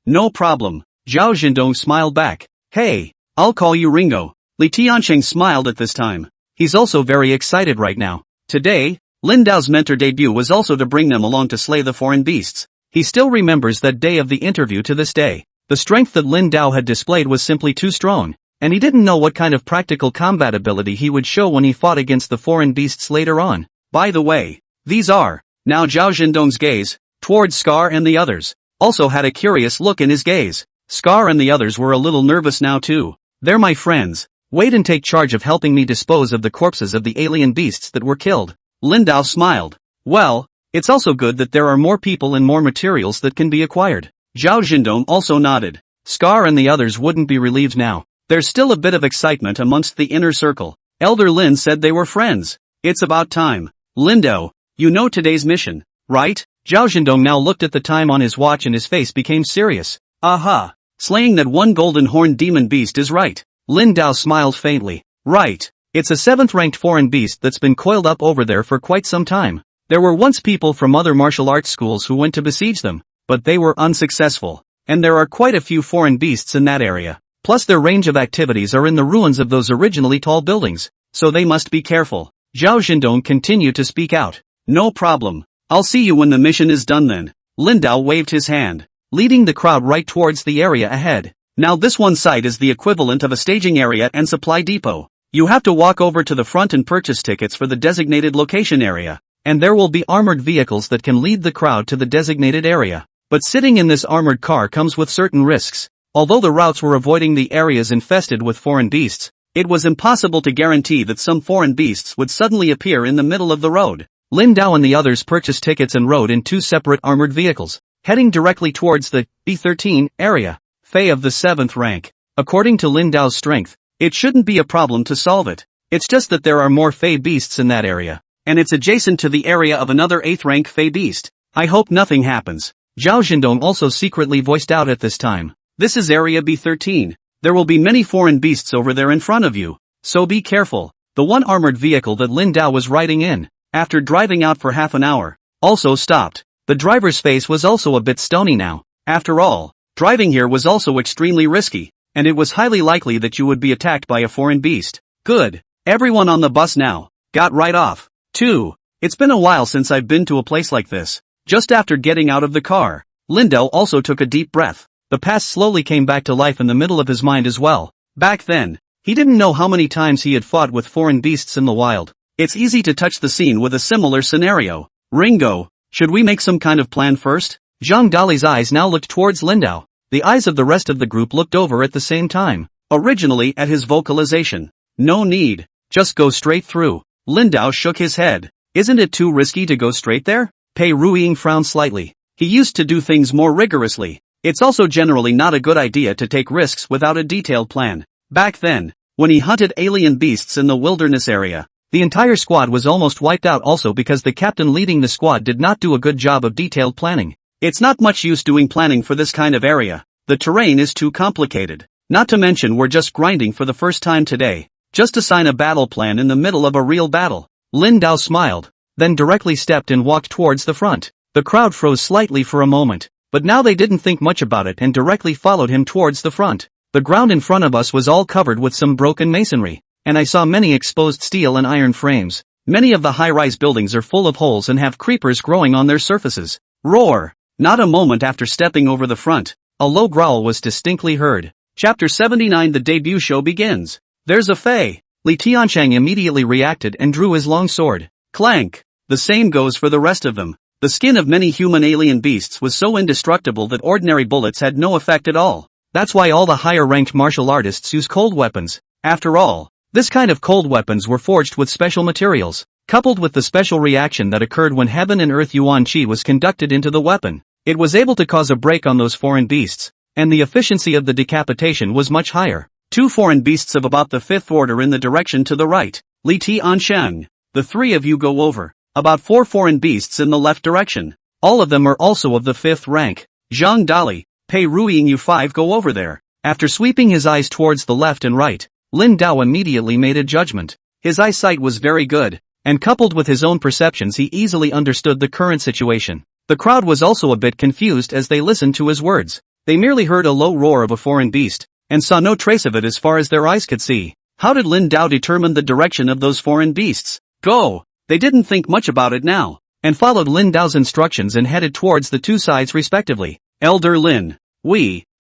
No problem. Zhao Zhendong smiled back. Hey, I'll call you Ringo. Li Tianqing smiled at this time. He's also very excited right now. Today, Lin Dao's mentor debut was also to bring them along to slay the foreign beasts. He still remembers that day of the interview to this day. The strength that Lin Dao had displayed was simply too strong, and he didn't know what kind of practical combat ability he would show when he fought against the foreign beasts later on. By the way, these are, now Zhao Zhendong's gaze, towards Scar and the others, also had a curious look in his gaze. Scar and the others were a little nervous now too. They're my friends. Wait and take charge of helping me dispose of the corpses of the alien beasts that were killed. Lin Dao smiled. Well, it's also good that there are more people and more materials that can be acquired. Zhao Zhendong also nodded. Scar and the others wouldn't be relieved now. There's still a bit of excitement amongst the inner circle. Elder Lin said they were friends. It's about time. Lin Dao, you know today's mission, right? Zhao Zhendong now looked at the time on his watch and his face became serious. Aha! Slaying that one golden horned demon beast is right. Lin Dao smiled faintly. Right. It's a 7th-ranked foreign beast that's been coiled up over there for quite some time. There were once people from other martial arts schools who went to besiege them, but they were unsuccessful. And there are quite a few foreign beasts in that area. Plus their range of activities are in the ruins of those originally tall buildings, so they must be careful. Zhao Zhendong continued to speak out. No problem. I'll see you when the mission is done then. Lin Dao waved his hand, leading the crowd right towards the area ahead. Now this one site is the equivalent of a staging area and supply depot. You have to walk over to the front and purchase tickets for the designated location area, and there will be armored vehicles that can lead the crowd to the designated area. But sitting in this armored car comes with certain risks. Although the routes were avoiding the areas infested with foreign beasts, it was impossible to guarantee that some foreign beasts would suddenly appear in the middle of the road. Lin Dao and the others purchased tickets and rode in 2 separate armored vehicles, heading directly towards the B13 area. Fei of the 7th rank. According to Lin Dao's strength, it shouldn't be a problem to solve it. It's just that there are more Fei beasts in that area. and it's adjacent to the area of another 8th rank Fey beast. I hope nothing happens. Zhao Xindong also secretly voiced out at this time. This is Area B13. There will be many foreign beasts over there in front of you, so be careful. The one armored vehicle that Lin Dao was riding in, after driving out for half an hour, also stopped. The driver's face was also a bit stony now. After all, driving here was also extremely risky, and it was highly likely that you would be attacked by a foreign beast. Good. Everyone on the bus now. Got right off. 2. It's been a while since I've been to a place like this. Just after getting out of the car, Lin Dao also took a deep breath. The past slowly came back to life in the middle of his mind as well. Back then, he didn't know how many times he had fought with foreign beasts in the wild. It's easy to touch the scene with a similar scenario. Ringo, should we make some kind of plan first? Zhang Dali's eyes now looked towards Lin Dao. The eyes of the rest of the group looked over at the same time, originally at his vocalization. No need, just go straight through. Lin Dao shook his head. Isn't it too risky to go straight there? Pei Ruiying frowned slightly. He used to do things more rigorously. It's also generally not a good idea to take risks without a detailed plan. Back then, when he hunted alien beasts in the wilderness area, the entire squad was almost wiped out also because the captain leading the squad did not do a good job of detailed planning. It's not much use doing planning for this kind of area. The terrain is too complicated. Not to mention we're just grinding for the first time today. Just assign a battle plan in the middle of a real battle. Lin Dao smiled, then directly stepped and walked towards the front. The crowd froze slightly for a moment, but now they didn't think much about it and directly followed him towards the front. The ground in front of us was all covered with some broken masonry, and I saw many exposed steel and iron frames. Many of the high-rise buildings are full of holes and have creepers growing on their surfaces. Roar! Not a moment after stepping over the front, a low growl was distinctly heard. Chapter 79. The debut show begins. There's a Fei. Li Tiancheng immediately reacted and drew his long sword. Clank! The same goes for the rest of them. The skin of many human alien beasts was so indestructible that ordinary bullets had no effect at all. That's why all the higher-ranked martial artists use cold weapons. After all, this kind of cold weapons were forged with special materials, coupled with the special reaction that occurred when Heaven and Earth Yuan Qi was conducted into the weapon. It was able to cause a break on those foreign beasts, and the efficiency of the decapitation was much higher. 2 foreign beasts of about the 5th order in the direction to the right. Li Tiancheng, the 3 of you go over. About 4 foreign beasts in the left direction. All of them are also of the 5th rank. Zhang Dali, Pei Ruiying, you 5 go over there. After sweeping his eyes towards the left and right, Lin Dao immediately made a judgment. His eyesight was very good, and coupled with his own perceptions he easily understood the current situation. The crowd was also a bit confused as they listened to his words. They merely heard a low roar of a foreign beast, and saw no trace of it as far as their eyes could see. How did Lin Dao determine the direction of those foreign beasts? Go! They didn't think much about it now, and followed Lin Dao's instructions and headed towards the 2 sides respectively. Elder Lin,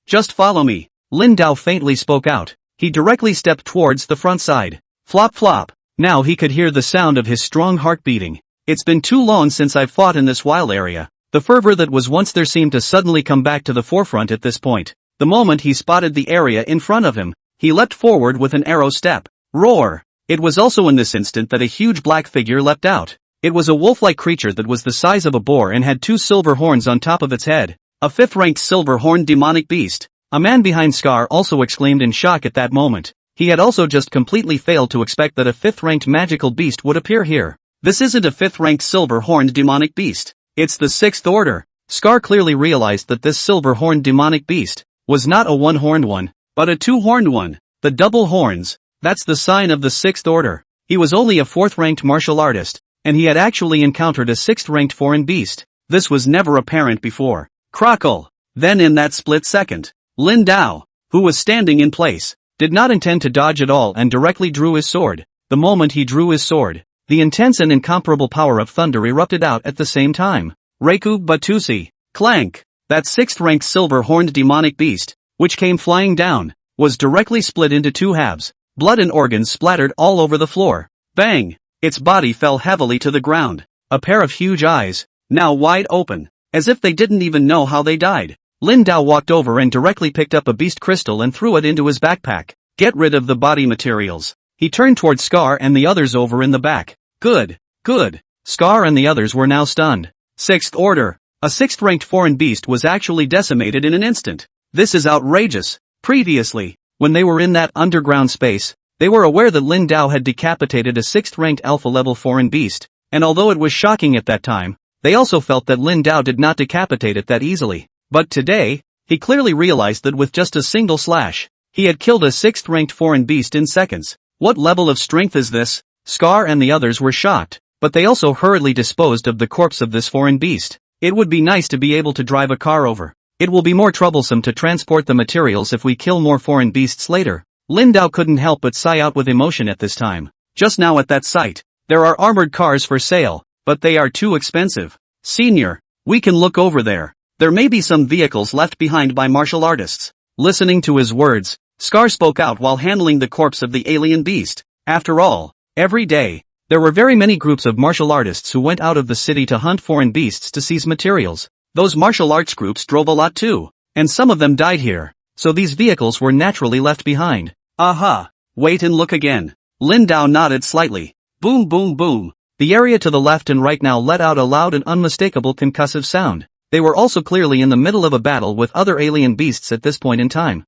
just follow me. Lin Dao faintly spoke out. He directly stepped towards the front side. Flop flop. Now he could hear the sound of his strong heart beating. It's been too long since I've fought in this wild area. The fervor that was once there seemed to suddenly come back to the forefront at this point. The moment he spotted the area in front of him, he leapt forward with an arrow step. Roar! It was also in this instant that a huge black figure leapt out. It was a wolf-like creature that was the size of a boar and had 2 silver horns on top of its head. A 5th-ranked silver-horned demonic beast. A man behind Scar also exclaimed in shock at that moment. He had also just completely failed to expect that a 5th-ranked magical beast would appear here. This isn't a 5th-ranked silver-horned demonic beast. It's the 6th order. Scar clearly realized that this silver-horned demonic beast was not a 1-horned one, but a 2-horned one. The double horns. That's the sign of the 6th order. He was only a 4th-ranked martial artist, and he had actually encountered a 6th-ranked foreign beast. This was never apparent before. Crackle! Then in that split second, Lin Dao, who was standing in place, did not intend to dodge at all and directly drew his sword. The moment he drew his sword, the intense and incomparable power of thunder erupted out at the same time. Reiku Batusi, clank! That 6th-ranked silver-horned demonic beast, which came flying down, was directly split into 2 halves. Blood and organs splattered all over the floor. Bang! Its body fell heavily to the ground. A pair of huge eyes, now wide open, as if they didn't even know how they died. Lin Dao walked over and directly picked up a beast crystal and threw it into his backpack. Get rid of the body materials. He turned toward Scar and the others over in the back. Good. Scar and the others were now stunned. 6th order. A 6th-ranked foreign beast was actually decimated in an instant. This is outrageous. Previously, when they were in that underground space, they were aware that Lin Dao had decapitated a 6th-ranked alpha-level foreign beast, and although it was shocking at that time, they also felt that Lin Dao did not decapitate it that easily. But today, he clearly realized that with just a single slash, he had killed a 6th-ranked foreign beast in seconds. What level of strength is this? Scar and the others were shocked, but they also hurriedly disposed of the corpse of this foreign beast. It would be nice to be able to drive a car over. It will be more troublesome to transport the materials if we kill more foreign beasts later. Lin Dao couldn't help but sigh out with emotion at this time. Just now at that site, there are armored cars for sale, but they are too expensive. Senior, we can look over there. There may be some vehicles left behind by martial artists. Listening to his words, Scar spoke out while handling the corpse of the alien beast. After all, every day, there were very many groups of martial artists who went out of the city to hunt foreign beasts to seize materials. Those martial arts groups drove a lot too, and some of them died here, so these vehicles were naturally left behind. Aha! Wait and look again. Lin Dao nodded slightly. Boom boom boom. The area to the left and right now let out a loud and unmistakable concussive sound. They were also clearly in the middle of a battle with other alien beasts at this point in time.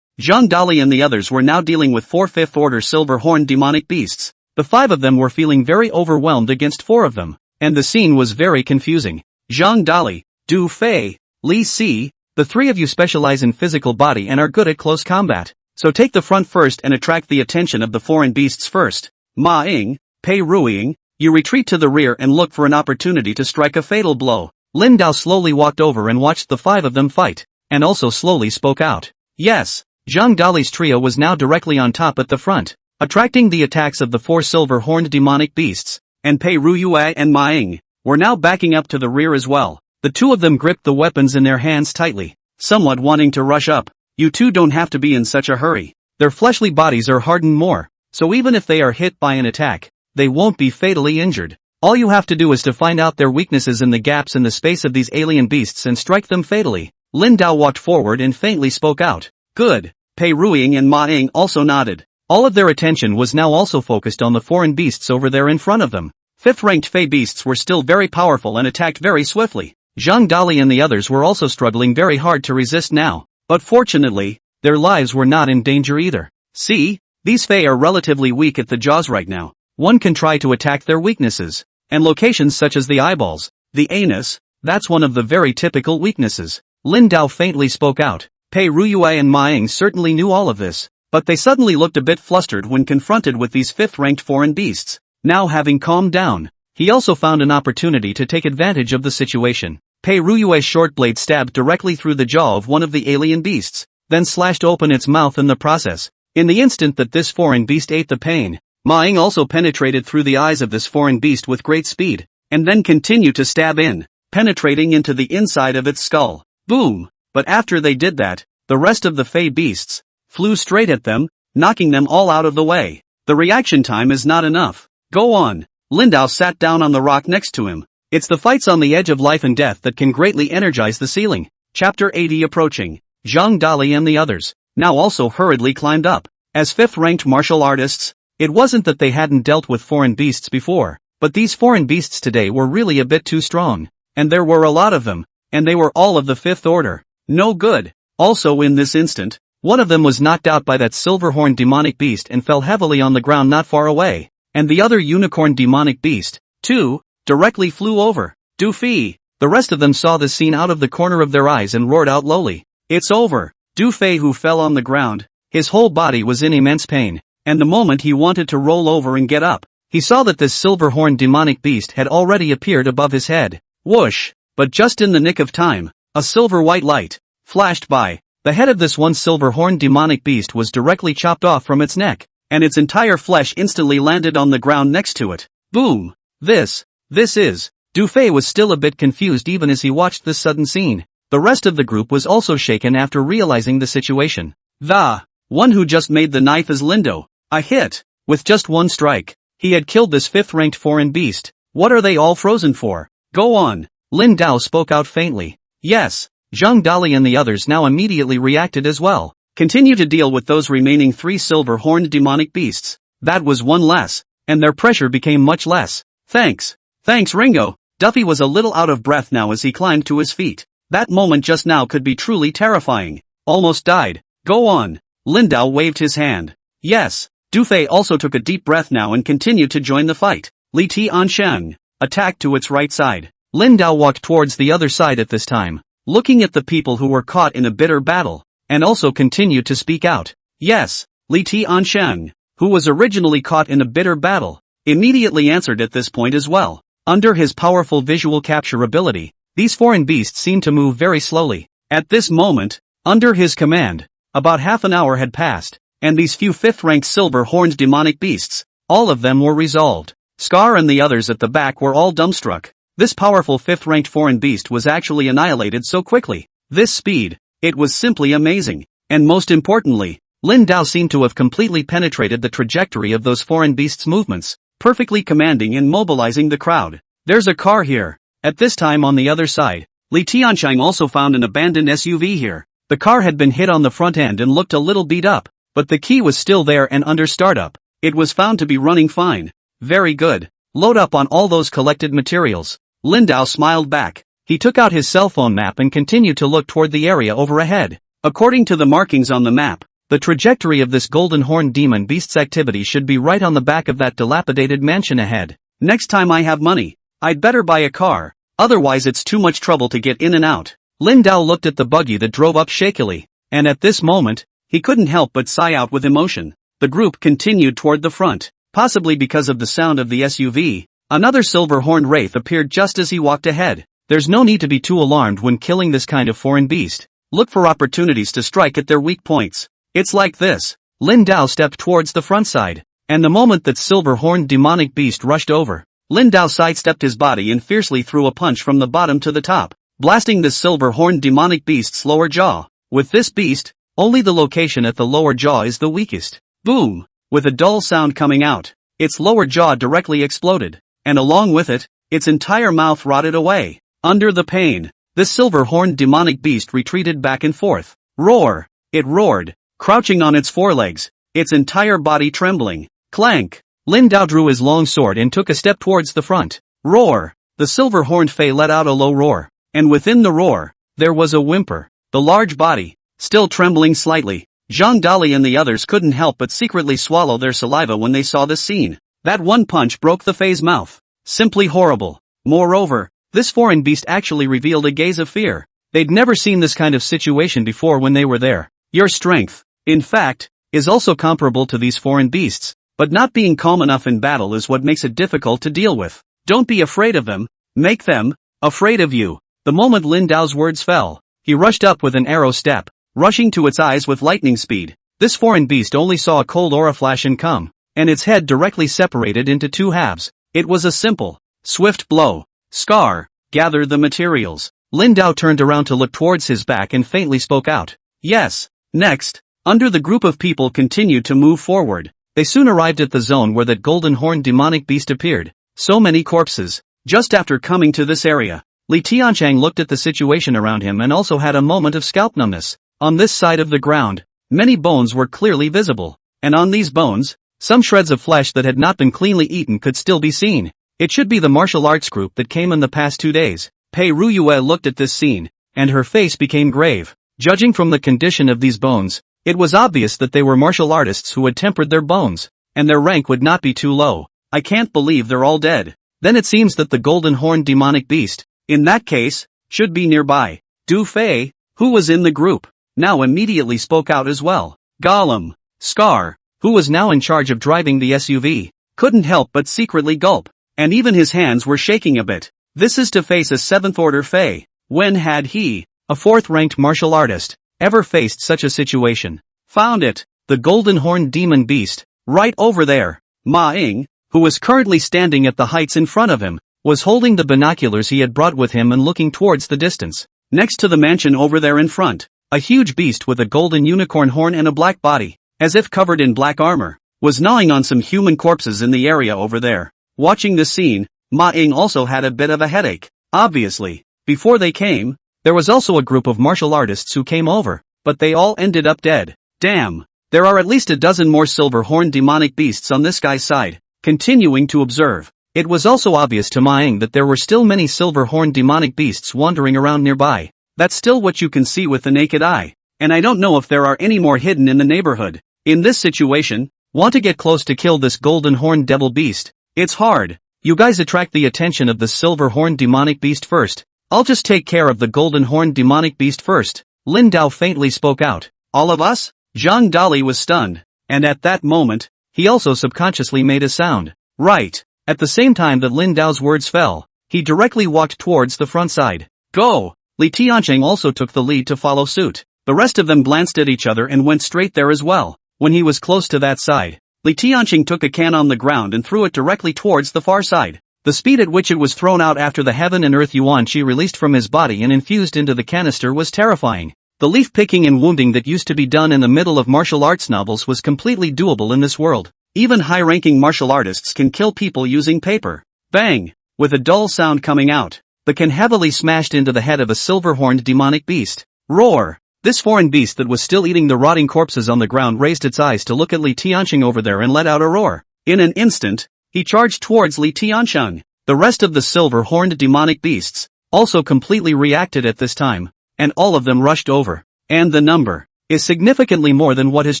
Zhang Dali and the others were now dealing with 4 5th-order silver-horned demonic beasts. The 5 of them were feeling very overwhelmed against 4 of them, and the scene was very confusing. Zhang Dali, Du Fei, Li Si, the 3 of you specialize in physical body and are good at close combat, so take the front first and attract the attention of the foreign beasts first. Ma Ying, Pei Ruiying, you retreat to the rear and look for an opportunity to strike a fatal blow. Lin Dao slowly walked over and watched the 5 of them fight, and also slowly spoke out. Yes, Zhang Dali's trio was now directly on top at the front, attracting the attacks of the 4 silver-horned demonic beasts, and Pei Ruiyue and Ma Ying were now backing up to the rear as well. The 2 of them gripped the weapons in their hands tightly, somewhat wanting to rush up. You two don't have to be in such a hurry. Their fleshly bodies are hardened more, so even if they are hit by an attack, they won't be fatally injured. All you have to do is to find out their weaknesses in the gaps in the space of these alien beasts and strike them fatally. Lin Dao walked forward and faintly spoke out. Good. Pei Ruiying and Ma Ying also nodded. All of their attention was now also focused on the foreign beasts over there in front of them. 5th-ranked Fey beasts were still very powerful and attacked very swiftly. Zhang Dali and the others were also struggling very hard to resist now, but fortunately, their lives were not in danger either. See, these Fey are relatively weak at the jaws right now. One can try to attack their weaknesses, and locations such as the eyeballs, the anus, that's one of the very typical weaknesses. Lin Dao faintly spoke out. Pei Ruiyue and Ma Ying certainly knew all of this, but they suddenly looked a bit flustered when confronted with these 5th-ranked foreign beasts. Now having calmed down, he also found an opportunity to take advantage of the situation. Pei Ruiyue's short blade stabbed directly through the jaw of one of the alien beasts, then slashed open its mouth in the process. In the instant that this foreign beast ate the pain, Ma Ying also penetrated through the eyes of this foreign beast with great speed, and then continued to stab in, penetrating into the inside of its skull. Boom! But after they did that, the rest of the Fey beasts flew straight at them, knocking them all out of the way. The reaction time is not enough. Go on. Lin Dao sat down on the rock next to him. It's the fights on the edge of life and death that can greatly energize the ceiling. Chapter 80 approaching. Zhang Dali and the others now also hurriedly climbed up. As 5th-ranked martial artists, it wasn't that they hadn't dealt with foreign beasts before, but these foreign beasts today were really a bit too strong. And there were a lot of them, and they were all of the 5th order. No good. Also in this instant, one of them was knocked out by that silver-horned demonic beast and fell heavily on the ground not far away. And the other unicorn demonic beast, too, directly flew over. Doofy! The rest of them saw the scene out of the corner of their eyes and roared out lowly. It's over. Doofy, who fell on the ground, his whole body was in immense pain, and the moment he wanted to roll over and get up, he saw that this silver-horned demonic beast had already appeared above his head. Whoosh! But just in the nick of time, a silver-white light flashed by. The head of this one silver-horned demonic beast was directly chopped off from its neck, and its entire flesh instantly landed on the ground next to it. Boom! This is. Doofy was still a bit confused even as he watched this sudden scene. The rest of the group was also shaken after realizing the situation. The one who just made the knife is Lindo. A hit. With just one strike, he had killed this 5th-ranked foreign beast. What are they all frozen for? Go on. Lin Dao spoke out faintly. Yes. Zhang Dali and the others now immediately reacted as well. Continue to deal with those remaining 3 silver-horned demonic beasts. That was one less, and their pressure became much less. Thanks. Thanks, Ringo. Duffy was a little out of breath now as he climbed to his feet. That moment just now could be truly terrifying. Almost died. Go on. Lin Dao waved his hand. Yes. Du Fei also took a deep breath now and continued to join the fight. Li Tiansheng attacked to its right side. Lin Dao walked towards the other side at this time, looking at the people who were caught in a bitter battle, and also continued to speak out. Yes, Li Tiansheng, who was originally caught in a bitter battle, immediately answered at this point as well. Under his powerful visual capture ability, these foreign beasts seemed to move very slowly. At this moment, under his command, about half an hour had passed, and these few fifth-ranked silver-horned demonic beasts, all of them were resolved. Scar and the others at the back were all dumbstruck. This powerful fifth-ranked foreign beast was actually annihilated so quickly. This speed, it was simply amazing. And most importantly, Lin Dao seemed to have completely penetrated the trajectory of those foreign beasts' movements, perfectly commanding and mobilizing the crowd. There's a car here. At this time on the other side, Li Tiansheng also found an abandoned SUV here. The car had been hit on the front end and looked a little beat up, but the key was still there and under startup. It was found to be running fine. Very good. Load up on all those collected materials. Lin Dao smiled back. He took out his cell phone map and continued to look toward the area over ahead. According to the markings on the map, the trajectory of this golden horned demon beast's activity should be right on the back of that dilapidated mansion ahead. Next time I have money, I'd better buy a car, otherwise it's too much trouble to get in and out. Lin Dao looked at the buggy that drove up shakily, and at this moment, he couldn't help but sigh out with emotion. The group continued toward the front. Possibly because of the sound of the SUV, another silver-horned wraith appeared just as he walked ahead. There's no need to be too alarmed when killing this kind of foreign beast. Look for opportunities to strike at their weak points. It's like this. Lin Dao stepped towards the front side, and the moment that silver-horned demonic beast rushed over, Lin Dao sidestepped his body and fiercely threw a punch from the bottom to the top, blasting this silver-horned demonic beast's lower jaw. With this beast, only the location at the lower jaw is the weakest. Boom! With a dull sound coming out, its lower jaw directly exploded, and along with it, its entire mouth rotted away. Under the pain, this silver-horned demonic beast retreated back and forth. Roar! It roared, crouching on its forelegs, its entire body trembling. Clank! Lin Dao drew his long sword and took a step towards the front. Roar! The silver-horned Fei let out a low roar, and within the roar, there was a whimper. The large body, still trembling slightly, Zhang Dali and the others couldn't help but secretly swallow their saliva when they saw this scene. That one punch broke the Fei's mouth. Simply horrible. Moreover, this foreign beast actually revealed a gaze of fear. They'd never seen this kind of situation before when they were there. Your strength, in fact, is also comparable to these foreign beasts, but not being calm enough in battle is what makes it difficult to deal with. Don't be afraid of them, make them afraid of you. The moment Lin Dao's words fell, he rushed up with an arrow step, rushing to its eyes with lightning speed. This foreign beast only saw a cold aura flash and come, and its head directly separated into two halves. It was a simple, swift blow. Scar, gather the materials. Lin Dao turned around to look towards his back and faintly spoke out. Yes. Next, under the group of people continued to move forward. They soon arrived at the zone where that golden horned demonic beast appeared. So many corpses. Just after coming to this area, Li Tiansheng looked at the situation around him and also had a moment of scalp numbness. On this side of the ground, many bones were clearly visible, and on these bones, some shreds of flesh that had not been cleanly eaten could still be seen. It should be the martial arts group that came in the past 2 days. Pei Ruyue looked at this scene, and her face became grave. Judging from the condition of these bones, it was obvious that they were martial artists who had tempered their bones, and their rank would not be too low. I can't believe they're all dead. Then it seems that the golden horned demonic beast, in that case, should be nearby. Du Fei, who was in the group, now immediately spoke out as well. Gollum, Scar, who was now in charge of driving the SUV, couldn't help but secretly gulp, and even his hands were shaking a bit. This is to face a 7th order Fei. When had he, a 4th-ranked martial artist, ever faced such a situation? Found it, the golden horned demon beast, right over there. Ma Ying, who was currently standing at the heights in front of him, was holding the binoculars he had brought with him and looking towards the distance. Next to the mansion over there in front, a huge beast with a golden unicorn horn and a black body, as if covered in black armor, was gnawing on some human corpses in the area over there. Watching this scene, Ma Ying also had a bit of a headache. Obviously, before they came, there was also a group of martial artists who came over, but they all ended up dead. Damn, there are at least a dozen more silver-horned demonic beasts on this guy's side. Continuing to observe, it was also obvious to Ma Ying that there were still many silver-horned demonic beasts wandering around nearby. That's still what you can see with the naked eye, and I don't know if there are any more hidden in the neighborhood. In this situation, Want to get close to kill this golden horned devil beast? It's hard. You guys attract the attention of the silver horned demonic beast first. I'll just take care of the golden horned demonic beast first. Lin Dao faintly spoke out. All of us? Zhang Dali was stunned. And at that moment, he also subconsciously made a sound. Right. At the same time that Lin Dao's words fell, he directly walked towards the front side. Go! Li Tianqing also took the lead to follow suit. The rest of them glanced at each other and went straight there as well. When he was close to that side, Li Tianqing took a can on the ground and threw it directly towards the far side. The speed at which it was thrown out after the heaven and earth yuan qi released from his body and infused into the canister was terrifying. The leaf picking and wounding that used to be done in the middle of martial arts novels was completely doable in this world. Even high-ranking martial artists can kill people using paper. Bang! With a dull sound coming out, the can heavily smashed into the head of a silver-horned demonic beast. Roar! This foreign beast that was still eating the rotting corpses on the ground raised its eyes to look at Li Tianqing over there and let out a roar. In an instant, he charged towards Li Tianqing. The rest of the silver-horned demonic beasts also completely reacted at this time, and all of them rushed over. And the number is significantly more than what has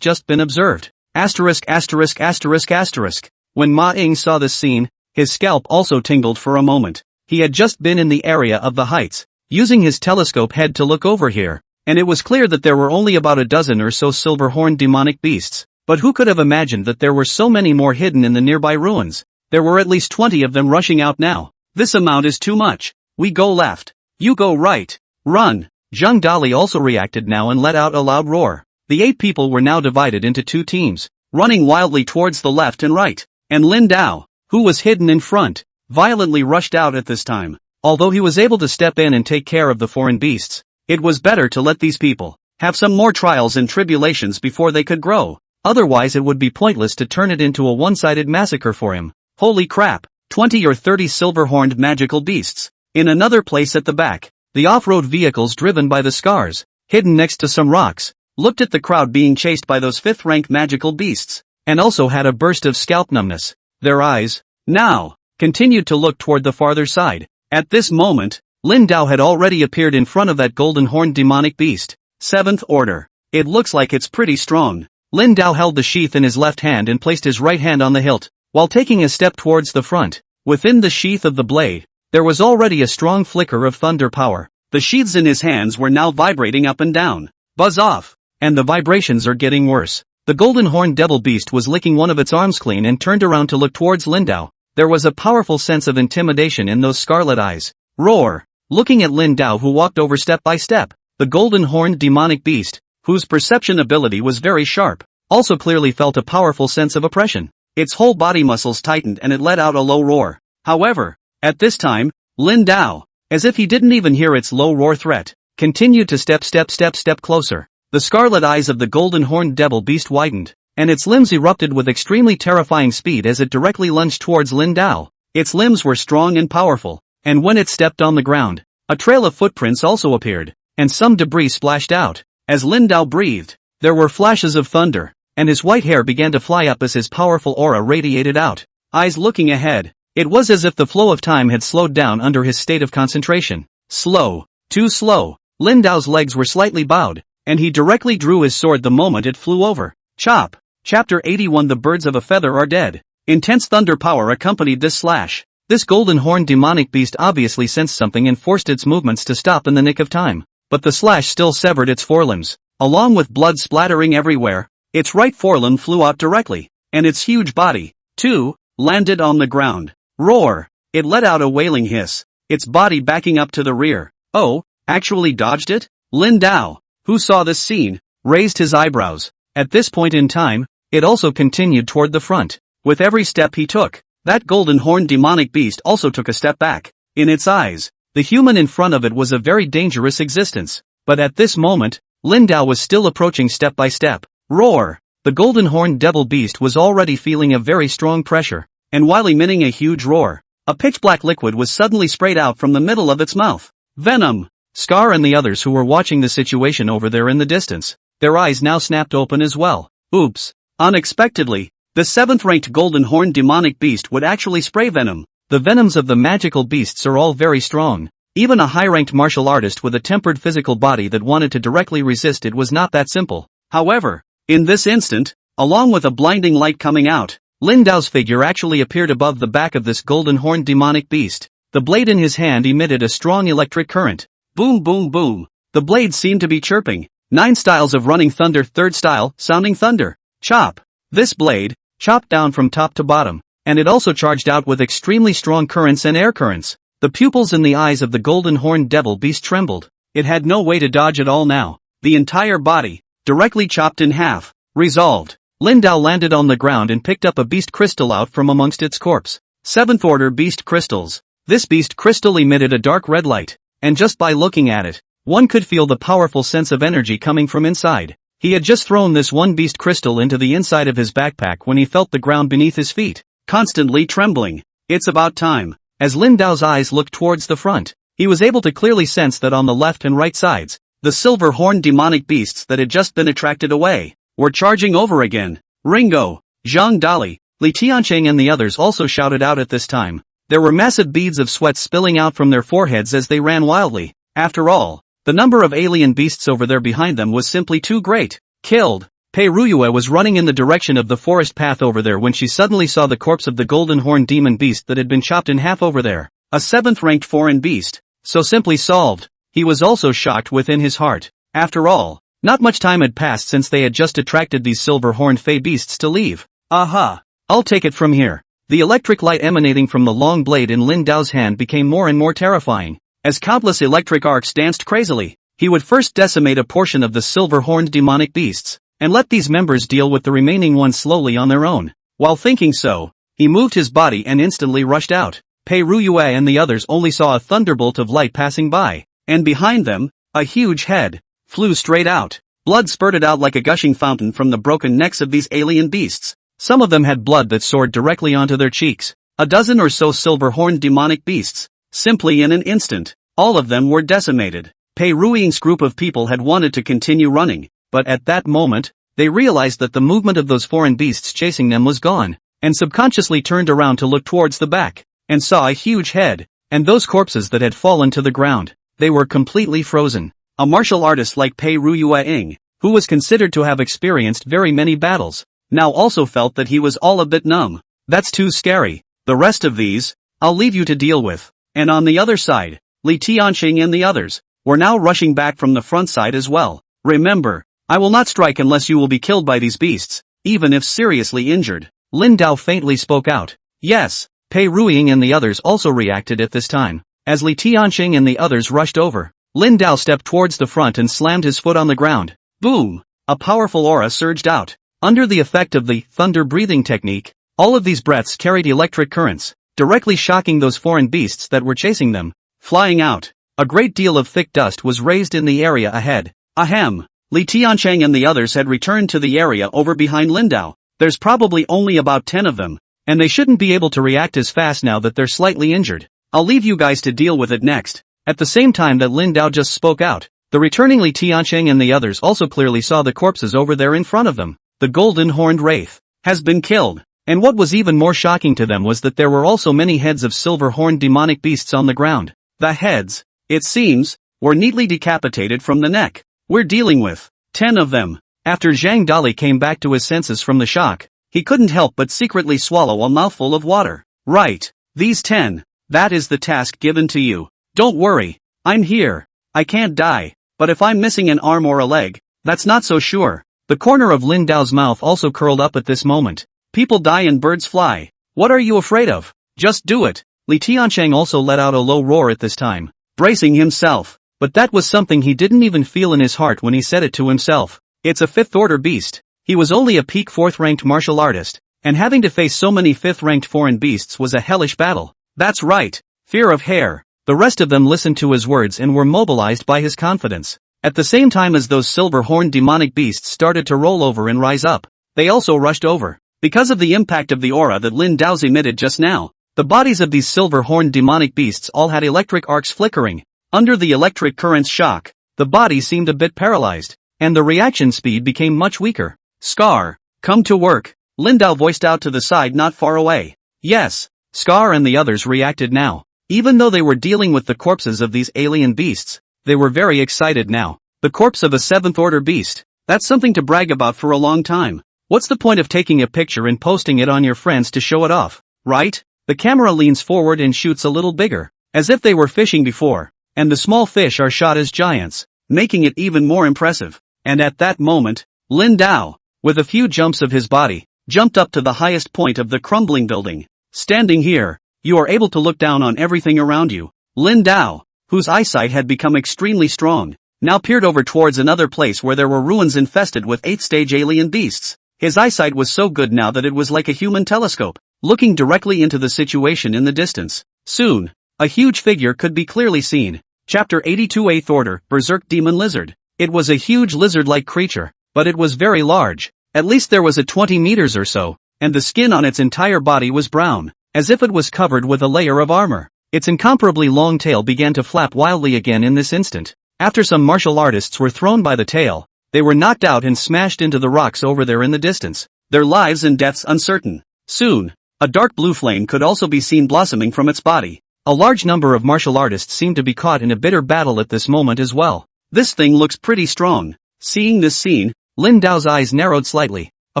just been observed. Asterisk asterisk asterisk asterisk. When Ma Ying saw this scene, his scalp also tingled for a moment. He had just been in the area of the heights, using his telescope head to look over here, and it was clear that there were only about a dozen or so silver-horned demonic beasts. But who could have imagined that there were so many more hidden in the nearby ruins? There were at least 20 of them rushing out now. This amount is too much. We go left. You go right. Run. Zhang Dali also reacted now and let out a loud roar. The 8 people were now divided into 2 teams, running wildly towards the left and right. And Lin Dao, who was hidden in front, violently rushed out at this time. Although he was able to step in and take care of the foreign beasts, it was better to let these people have some more trials and tribulations before they could grow. Otherwise it would be pointless to turn it into a one-sided massacre for him. Holy crap, 20 or 30 silver-horned magical beasts. In another place at the back, the off-road vehicles driven by the scars, hidden next to some rocks, looked at the crowd being chased by those 5th-rank magical beasts, and also had a burst of scalp numbness. Their eyes, now, continued to look toward the farther side. At this moment, Lin Dao had already appeared in front of that golden-horned demonic beast. 7th order. It looks like it's pretty strong. Lin Dao held the sheath in his left hand and placed his right hand on the hilt, while taking a step towards the front. Within the sheath of the blade, there was already a strong flicker of thunder power. The sheaths in his hands were now vibrating up and down. Buzz off! And the vibrations are getting worse. The golden-horned devil beast was licking one of its arms clean and turned around to look towards Lin Dao. There was a powerful sense of intimidation in those scarlet eyes. Roar! Looking at Lin Dao, who walked over step by step, the golden-horned demonic beast, whose perception ability was very sharp, also clearly felt a powerful sense of oppression. Its whole body muscles tightened and it let out a low roar. However, at this time, Lin Dao, as if he didn't even hear its low roar threat, continued to step closer. The scarlet eyes of the golden-horned devil beast widened, and its limbs erupted with extremely terrifying speed as it directly lunged towards Lin Dao. Its limbs were strong and powerful, and when it stepped on the ground, a trail of footprints also appeared, and some debris splashed out. As Lin Dao breathed, there were flashes of thunder, and his white hair began to fly up as his powerful aura radiated out. Eyes looking ahead, it was as if the flow of time had slowed down under his state of concentration. Slow, too slow. Lin Dao's legs were slightly bowed, and he directly drew his sword the moment it flew over. Chop! Chapter 81. The birds of a feather are dead. Intense thunder power accompanied this slash. This golden-horned demonic beast obviously sensed something and forced its movements to stop in the nick of time. But the slash still severed its forelimbs, along with blood splattering everywhere. Its right forelimb flew out directly, and its huge body, too, landed on the ground. Roar! It let out a wailing hiss, its body backing up to the rear. Oh, actually dodged it? Lin Dao, who saw this scene, raised his eyebrows. At this point in time, it also continued toward the front. With every step he took, that golden-horned demonic beast also took a step back. In its eyes, the human in front of it was a very dangerous existence. But at this moment, Lin Dao was still approaching step by step. Roar! The golden-horned devil beast was already feeling a very strong pressure, and while emitting a huge roar, a pitch-black liquid was suddenly sprayed out from the middle of its mouth. Venom! Scar and the others who were watching the situation over there in the distance, their eyes now snapped open as well. Oops! Unexpectedly, the 7th-ranked golden-horned demonic beast would actually spray venom. The venoms of the magical beasts are all very strong. Even a high-ranked martial artist with a tempered physical body that wanted to directly resist it was not that simple. However, in this instant, along with a blinding light coming out. Lin Dao's figure actually appeared above the back of this golden-horned demonic beast. The blade in his hand emitted a strong electric current. Boom boom boom. The blade seemed to be chirping. 9 styles of running thunder. Third style, sounding thunder. Chop. This blade chopped down from top to bottom, and it also charged out with extremely strong currents and air currents. The pupils in the eyes of the golden-horned devil beast trembled. It had no way to dodge at all now. The entire body, directly chopped in half. Resolved, Lin Dao landed on the ground and picked up a beast crystal out from amongst its corpse. 7th order beast crystals. This beast crystal emitted a dark red light, and just by looking at it, one could feel the powerful sense of energy coming from inside. He had just thrown this one beast crystal into the inside of his backpack when he felt the ground beneath his feet, constantly trembling. It's about time. As Lin Dao's eyes looked towards the front, he was able to clearly sense that on the left and right sides, the silver-horned demonic beasts that had just been attracted away were charging over again. Ringo, Zhang Dali, Li Tianqing and the others also shouted out at this time. There were massive beads of sweat spilling out from their foreheads as they ran wildly. After all, the number of alien beasts over there behind them was simply too great. Killed. Pei Ruyue was running in the direction of the forest path over there when she suddenly saw the corpse of the golden-horned demon beast that had been chopped in half over there. A 7th-ranked foreign beast. So simply solved. He was also shocked within his heart. After all, not much time had passed since they had just attracted these silver-horned fey beasts to leave. Aha! I'll take it from here. The electric light emanating from the long blade in Lin Dao's hand became more and more terrifying. As countless electric arcs danced crazily, he would first decimate a portion of the silver-horned demonic beasts, and let these members deal with the remaining ones slowly on their own. While thinking so, he moved his body and instantly rushed out. Pei Ruyue and the others only saw a thunderbolt of light passing by, and behind them, a huge head flew straight out. Blood spurted out like a gushing fountain from the broken necks of these alien beasts. Some of them had blood that soared directly onto their cheeks. A dozen or so silver-horned demonic beasts. Simply in an instant, all of them were decimated. Pei Ruiying's group of people had wanted to continue running, but at that moment, they realized that the movement of those foreign beasts chasing them was gone, and subconsciously turned around to look towards the back, and saw a huge head, and those corpses that had fallen to the ground. They were completely frozen. A martial artist like Pei Ruyue, who was considered to have experienced very many battles, now also felt that he was all a bit numb. That's too scary. The rest of these, I'll leave you to deal with. And on the other side, Li Tianqing and the others were now rushing back from the front side as well. Remember, I will not strike unless you will be killed by these beasts, even if seriously injured. Lin Dao faintly spoke out. Yes, Pei Ruiying and the others also reacted at this time. As Li Tianqing and the others rushed over, Lin Dao stepped towards the front and slammed his foot on the ground. Boom! A powerful aura surged out. Under the effect of the thunder breathing technique, all of these breaths carried electric currents, directly shocking those foreign beasts that were chasing them. Flying out, a great deal of thick dust was raised in the area ahead. Ahem! Li Tianqing and the others had returned to the area over behind Lin Dao. There's probably only about 10 of them, and they shouldn't be able to react as fast now that they're slightly injured. I'll leave you guys to deal with it next. At the same time that Lin Dao just spoke out, the returning Li Tianqing and the others also clearly saw the corpses over there in front of them. The golden-horned wraith has been killed. And what was even more shocking to them was that there were also many heads of silver-horned demonic beasts on the ground. The heads, it seems, were neatly decapitated from the neck. We're dealing with 10 of them. After Zhang Dali came back to his senses from the shock, he couldn't help but secretly swallow a mouthful of water. Right, these 10. That is the task given to you. Don't worry, I'm here. I can't die, but if I'm missing an arm or a leg, that's not so sure. The corner of Lin Dao's mouth also curled up at this moment. People die and birds fly. What are you afraid of? Just do it. Li Tianqing also let out a low roar at this time, bracing himself. But that was something he didn't even feel in his heart when he said it to himself. It's a 5th-order beast. He was only a peak 4th-ranked martial artist, and having to face so many 5th-ranked foreign beasts was a hellish battle. That's right, fear of hair. The rest of them listened to his words and were mobilized by his confidence. At the same time as those silver-horned demonic beasts started to roll over and rise up, they also rushed over. Because of the impact of the aura that Lin Dao's emitted just now, the bodies of these silver-horned demonic beasts all had electric arcs flickering. Under the electric current's shock, the body seemed a bit paralyzed, and the reaction speed became much weaker. Scar, come to work, Lin Dao voiced out to the side not far away. Yes, Scar and the others reacted now. Even though they were dealing with the corpses of these alien beasts, they were very excited now. The corpse of a 7th-order beast, that's something to brag about for a long time. What's the point of taking a picture and posting it on your friends to show it off, right? The camera leans forward and shoots a little bigger, as if they were fishing before, and the small fish are shot as giants, making it even more impressive. And at that moment, Lin Dao, with a few jumps of his body, jumped up to the highest point of the crumbling building. Standing here, you are able to look down on everything around you. Lin Dao, whose eyesight had become extremely strong, now peered over towards another place where there were ruins infested with 8th-stage alien beasts. His eyesight was so good now that it was like a human telescope, looking directly into the situation in the distance. Soon, a huge figure could be clearly seen. Chapter 82 8th Order, Berserk Demon Lizard. It was a huge lizard-like creature, but it was very large. At least there was a 20 meters or so, and the skin on its entire body was brown, as if it was covered with a layer of armor. Its incomparably long tail began to flap wildly again in this instant. After some martial artists were thrown by the tail, they were knocked out and smashed into the rocks over there in the distance, their lives and deaths uncertain. Soon, a dark blue flame could also be seen blossoming from its body. A large number of martial artists seemed to be caught in a bitter battle at this moment as well. This thing looks pretty strong. Seeing this scene, Lin Dao's eyes narrowed slightly. A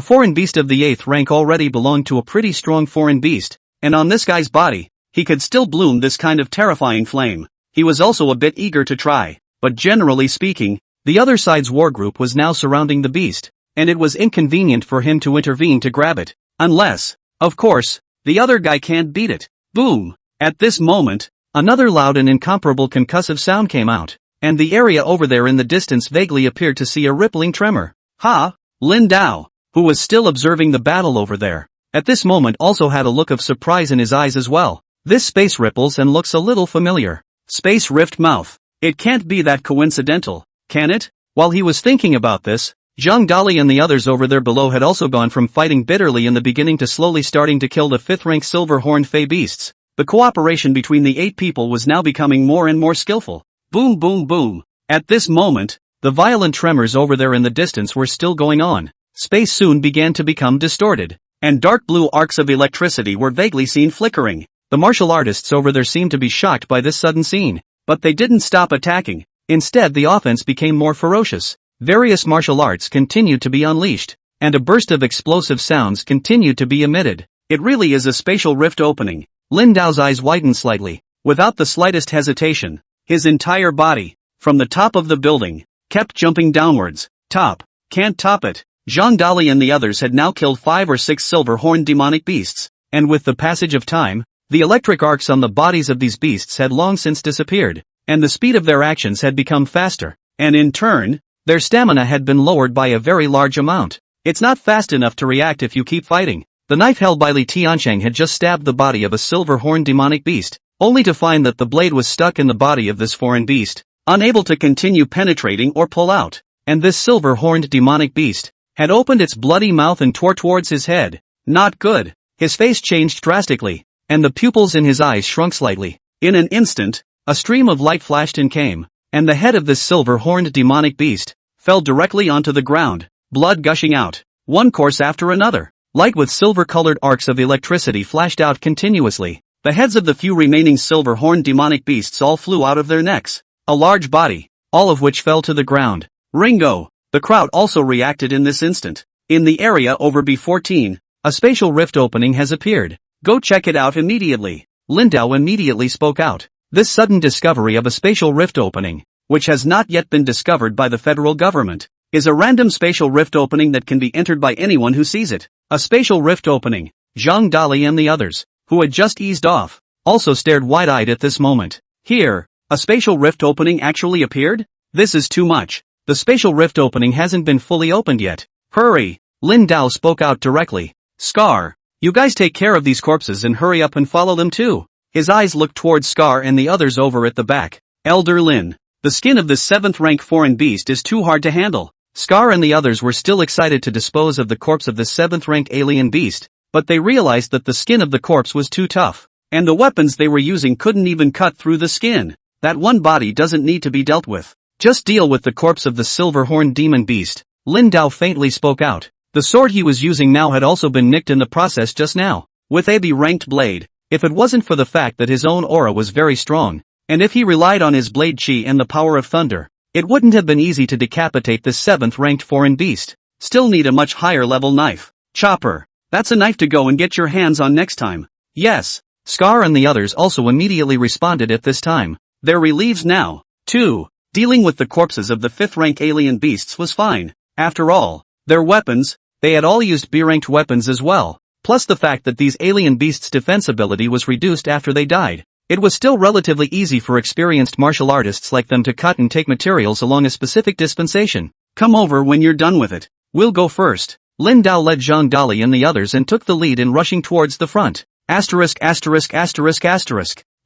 foreign beast of the 8th rank already belonged to a pretty strong foreign beast, and on this guy's body, he could still bloom this kind of terrifying flame. He was also a bit eager to try, but generally speaking, the other side's war group was now surrounding the beast, and it was inconvenient for him to intervene to grab it. Unless, of course, the other guy can't beat it. Boom! At this moment, another loud and incomparable concussive sound came out, and the area over there in the distance vaguely appeared to see a rippling tremor. Ha! Lin Dao, who was still observing the battle over there, at this moment also had a look of surprise in his eyes as well. This space ripples and looks a little familiar. Space rift mouth. It can't be that coincidental, can it? While he was thinking about this, Zhang Dali and the others over there below had also gone from fighting bitterly in the beginning to slowly starting to kill the 5th-rank silver-horned fey beasts. The cooperation between the 8 people was now becoming more and more skillful. Boom boom boom. At this moment, the violent tremors over there in the distance were still going on. Space soon began to become distorted, and dark blue arcs of electricity were vaguely seen flickering. The martial artists over there seemed to be shocked by this sudden scene, but they didn't stop attacking. Instead, the offense became more ferocious. Various martial arts continued to be unleashed, and a burst of explosive sounds continued to be emitted. It really is a spatial rift opening. Lin Dao's eyes widened slightly. Without the slightest hesitation, his entire body, from the top of the building, kept jumping downwards. Top. Can't top it. Zhang Dali and the others had now killed 5 or 6 silver-horned demonic beasts, and with the passage of time, the electric arcs on the bodies of these beasts had long since disappeared, and the speed of their actions had become faster, and in turn, their stamina had been lowered by a very large amount. It's not fast enough to react if you keep fighting. The knife held by Li Tiancheng had just stabbed the body of a silver-horned demonic beast, only to find that the blade was stuck in the body of this foreign beast, unable to continue penetrating or pull out, and this silver-horned demonic beast had opened its bloody mouth and tore towards his head. Not good. His face changed drastically, and the pupils in his eyes shrunk slightly. In an instant, a stream of light flashed and came, and the head of this silver-horned demonic beast fell directly onto the ground, blood gushing out, one course after another. Light with silver-colored arcs of electricity flashed out continuously. The heads of the few remaining silver-horned demonic beasts all flew out of their necks. A large body, all of which fell to the ground. Ringo! The crowd also reacted in this instant. In the area over B14, a spatial rift opening has appeared. Go check it out immediately. Lin Dao immediately spoke out. This sudden discovery of a spatial rift opening, which has not yet been discovered by the federal government, is a random spatial rift opening that can be entered by anyone who sees it. A spatial rift opening. Zhang Dali and the others, who had just eased off, also stared wide-eyed at this moment. Here, a spatial rift opening actually appeared? This is too much. The spatial rift opening hasn't been fully opened yet. Hurry! Lin Dao spoke out directly. Scar, you guys take care of these corpses and hurry up and follow them too. His eyes looked towards Scar and the others over at the back. Elder Lin, the skin of this 7th-rank foreign beast is too hard to handle. Scar and the others were still excited to dispose of the corpse of the 7th-rank alien beast, but they realized that the skin of the corpse was too tough, and the weapons they were using couldn't even cut through the skin. That one body doesn't need to be dealt with. Just deal with the corpse of the silver-horned demon beast. Lin Dao faintly spoke out. The sword he was using now had also been nicked in the process just now, with a B-ranked blade. If it wasn't for the fact that his own aura was very strong, and if he relied on his blade chi and the power of thunder, it wouldn't have been easy to decapitate this 7th-ranked foreign beast. Still need a much higher level knife. Chopper. That's a knife to go and get your hands on next time. Yes. Scar and the others also immediately responded at this time. They're relieved now. 2. Dealing with the corpses of the 5th rank alien beasts was fine. After all, their weapons, they had all used B-ranked weapons as well. Plus the fact that these alien beasts' defense ability was reduced after they died. It was still relatively easy for experienced martial artists like them to cut and take materials along a specific dispensation. Come over when you're done with it. We'll go first. Lin Dao led Zhang Dali and the others and took the lead in rushing towards the front.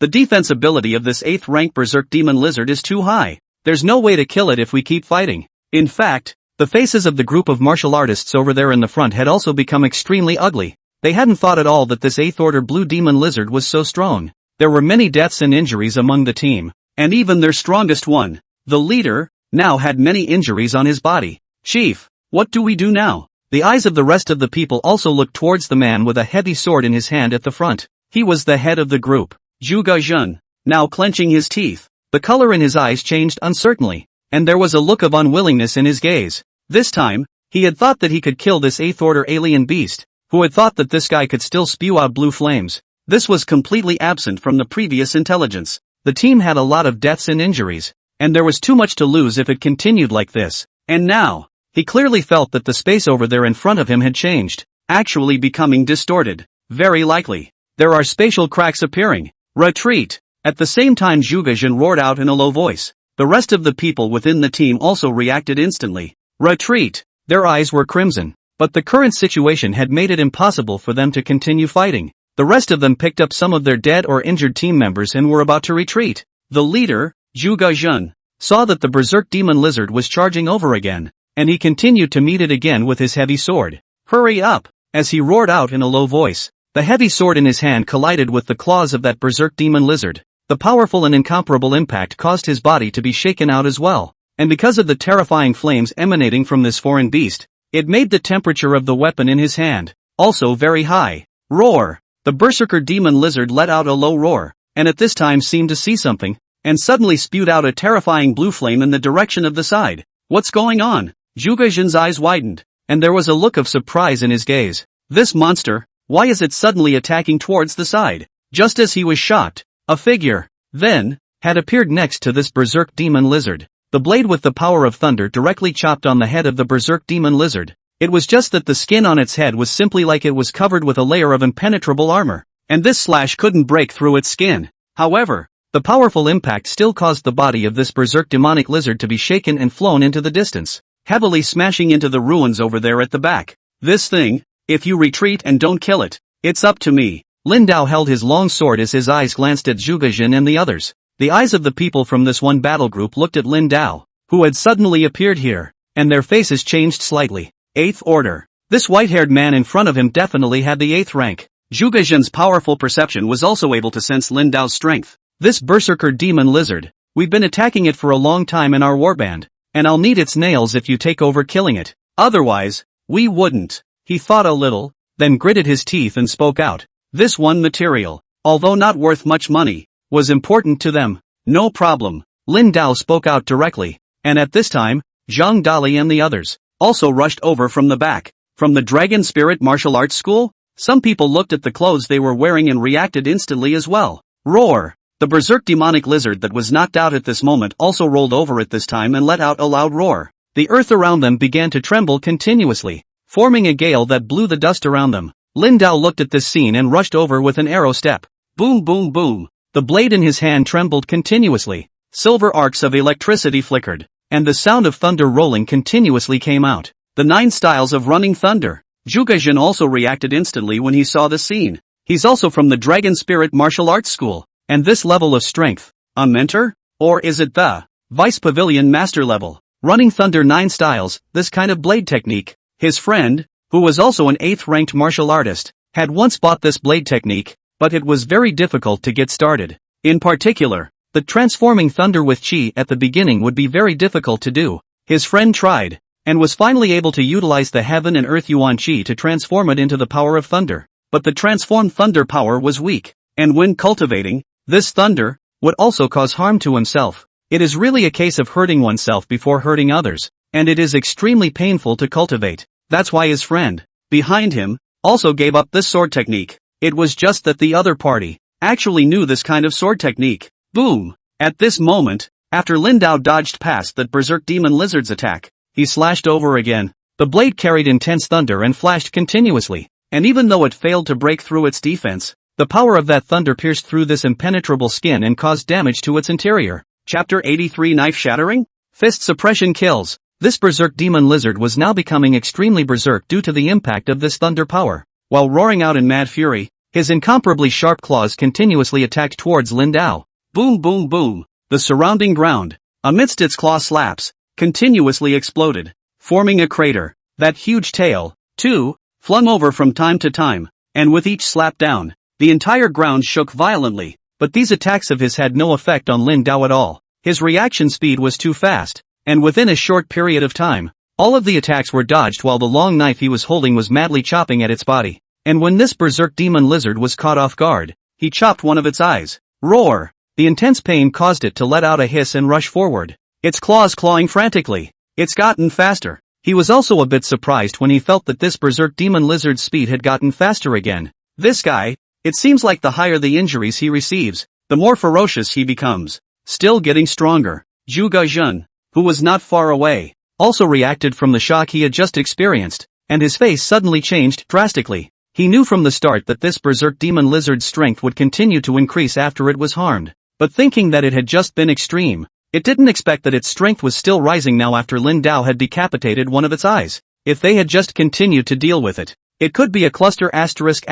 The defense ability of this 8th rank berserk demon lizard is too high. There's no way to kill it if we keep fighting. In fact, the faces of the group of martial artists over there in the front had also become extremely ugly. They hadn't thought at all that this 8th order blue demon lizard was so strong. There were many deaths and injuries among the team, and even their strongest one, the leader, now had many injuries on his body. Chief, what do we do now? The eyes of the rest of the people also looked towards the man with a heavy sword in his hand at the front. He was the head of the group, Zhu Gajun, now clenching his teeth. The color in his eyes changed uncertainly, and there was a look of unwillingness in his gaze. This time, he had thought that he could kill this 8th order alien beast, who had thought that this guy could still spew out blue flames. This was completely absent from the previous intelligence. The team had a lot of deaths and injuries, and there was too much to lose if it continued like this. And now, he clearly felt that the space over there in front of him had changed, actually becoming distorted. Very likely. There are spatial cracks appearing. Retreat! At the same time Zhu Gajun roared out in a low voice. The rest of the people within the team also reacted instantly. Retreat! Their eyes were crimson. But the current situation had made it impossible for them to continue fighting. The rest of them picked up some of their dead or injured team members and were about to retreat. The leader, Zhu Gajun, saw that the berserk demon lizard was charging over again, and he continued to meet it again with his heavy sword. Hurry up! As he roared out in a low voice, the heavy sword in his hand collided with the claws of that berserk demon lizard. The powerful and incomparable impact caused his body to be shaken out as well, and because of the terrifying flames emanating from this foreign beast, it made the temperature of the weapon in his hand also very high. Roar! The berserker demon lizard let out a low roar, and at this time seemed to see something, and suddenly spewed out a terrifying blue flame in the direction of the side. What's going on? Zhu Gajun's eyes widened, and there was a look of surprise in his gaze. This monster, why is it suddenly attacking towards the side? Just as he was shocked, a figure, then, had appeared next to this berserk demon lizard. The blade with the power of thunder directly chopped on the head of the berserk demon lizard. It was just that the skin on its head was simply like it was covered with a layer of impenetrable armor, and this slash couldn't break through its skin. However, the powerful impact still caused the body of this berserk demonic lizard to be shaken and flown into the distance, heavily smashing into the ruins over there at the back. This thing, if you retreat and don't kill it, it's up to me. Lin Dao held his long sword as his eyes glanced at Zhu Gajun and the others. The eyes of the people from this one battle group looked at Lin Dao, who had suddenly appeared here, and their faces changed slightly. 8th order. This white-haired man in front of him definitely had the 8th rank. Zhu Gajun's powerful perception was also able to sense Lin Dao's strength. This berserker demon lizard, we've been attacking it for a long time in our warband, and I'll need its nails if you take over killing it. Otherwise, we wouldn't. He thought a little, then gritted his teeth and spoke out. This one material, although not worth much money, was important to them. No problem. Lin Dao spoke out directly, and at this time, Zhang Dali and the others also rushed over from the back. From the Dragon Spirit Martial Arts School, some people looked at the clothes they were wearing and reacted instantly as well. Roar! The berserk demonic lizard that was knocked out at this moment also rolled over at this time and let out a loud roar. The earth around them began to tremble continuously, forming a gale that blew the dust around them. Lin Dao looked at this scene and rushed over with an arrow step. Boom boom boom! The blade in his hand trembled continuously. Silver arcs of electricity flickered, and the sound of thunder rolling continuously came out. The 9 styles of running thunder. Zhu Gajun also reacted instantly when he saw the scene. He's also from the Dragon Spirit Martial Arts School, and this level of strength, a mentor? Or is it the Vice Pavilion Master level? Running thunder 9 styles, this kind of blade technique. His friend, who was also an 8th ranked martial artist, had once bought this blade technique, but it was very difficult to get started. In particular, the transforming thunder with chi at the beginning would be very difficult to do. His friend tried, and was finally able to utilize the heaven and earth yuan chi to transform it into the power of thunder. But the transformed thunder power was weak, and when cultivating this thunder would also cause harm to himself. It is really a case of hurting oneself before hurting others, and it is extremely painful to cultivate. That's why his friend, behind him, also gave up this sword technique. It was just that the other party actually knew this kind of sword technique. Boom! At this moment, after Lin Dao dodged past that berserk demon lizard's attack, he slashed over again. The blade carried intense thunder and flashed continuously, and even though it failed to break through its defense, the power of that thunder pierced through this impenetrable skin and caused damage to its interior. Chapter 83 Knife Shattering? Fist Suppression Kills. This berserk demon lizard was now becoming extremely berserk due to the impact of this thunder power. While roaring out in mad fury, his incomparably sharp claws continuously attacked towards Lin Dao. Boom boom boom. The surrounding ground, amidst its claw slaps, continuously exploded, forming a crater. That huge tail, too, flung over from time to time, and with each slap down, the entire ground shook violently. But these attacks of his had no effect on Lin Dao at all. His reaction speed was too fast, and within a short period of time, all of the attacks were dodged while the long knife he was holding was madly chopping at its body. And when this berserk demon lizard was caught off guard, he chopped one of its eyes. Roar! The intense pain caused it to let out a hiss and rush forward, its claws clawing frantically. It's gotten faster. He was also a bit surprised when he felt that this berserk demon lizard's speed had gotten faster again. This guy, it seems like the higher the injuries he receives, the more ferocious he becomes. Still getting stronger. Zhu Gejun, who was not far away, also reacted from the shock he had just experienced, and his face suddenly changed drastically. He knew from the start that this berserk demon lizard's strength would continue to increase after it was harmed, but thinking that it had just been extreme, it didn't expect that its strength was still rising now after Lin Dao had decapitated one of its eyes. If they had just continued to deal with it, it could be a cluster asterisk.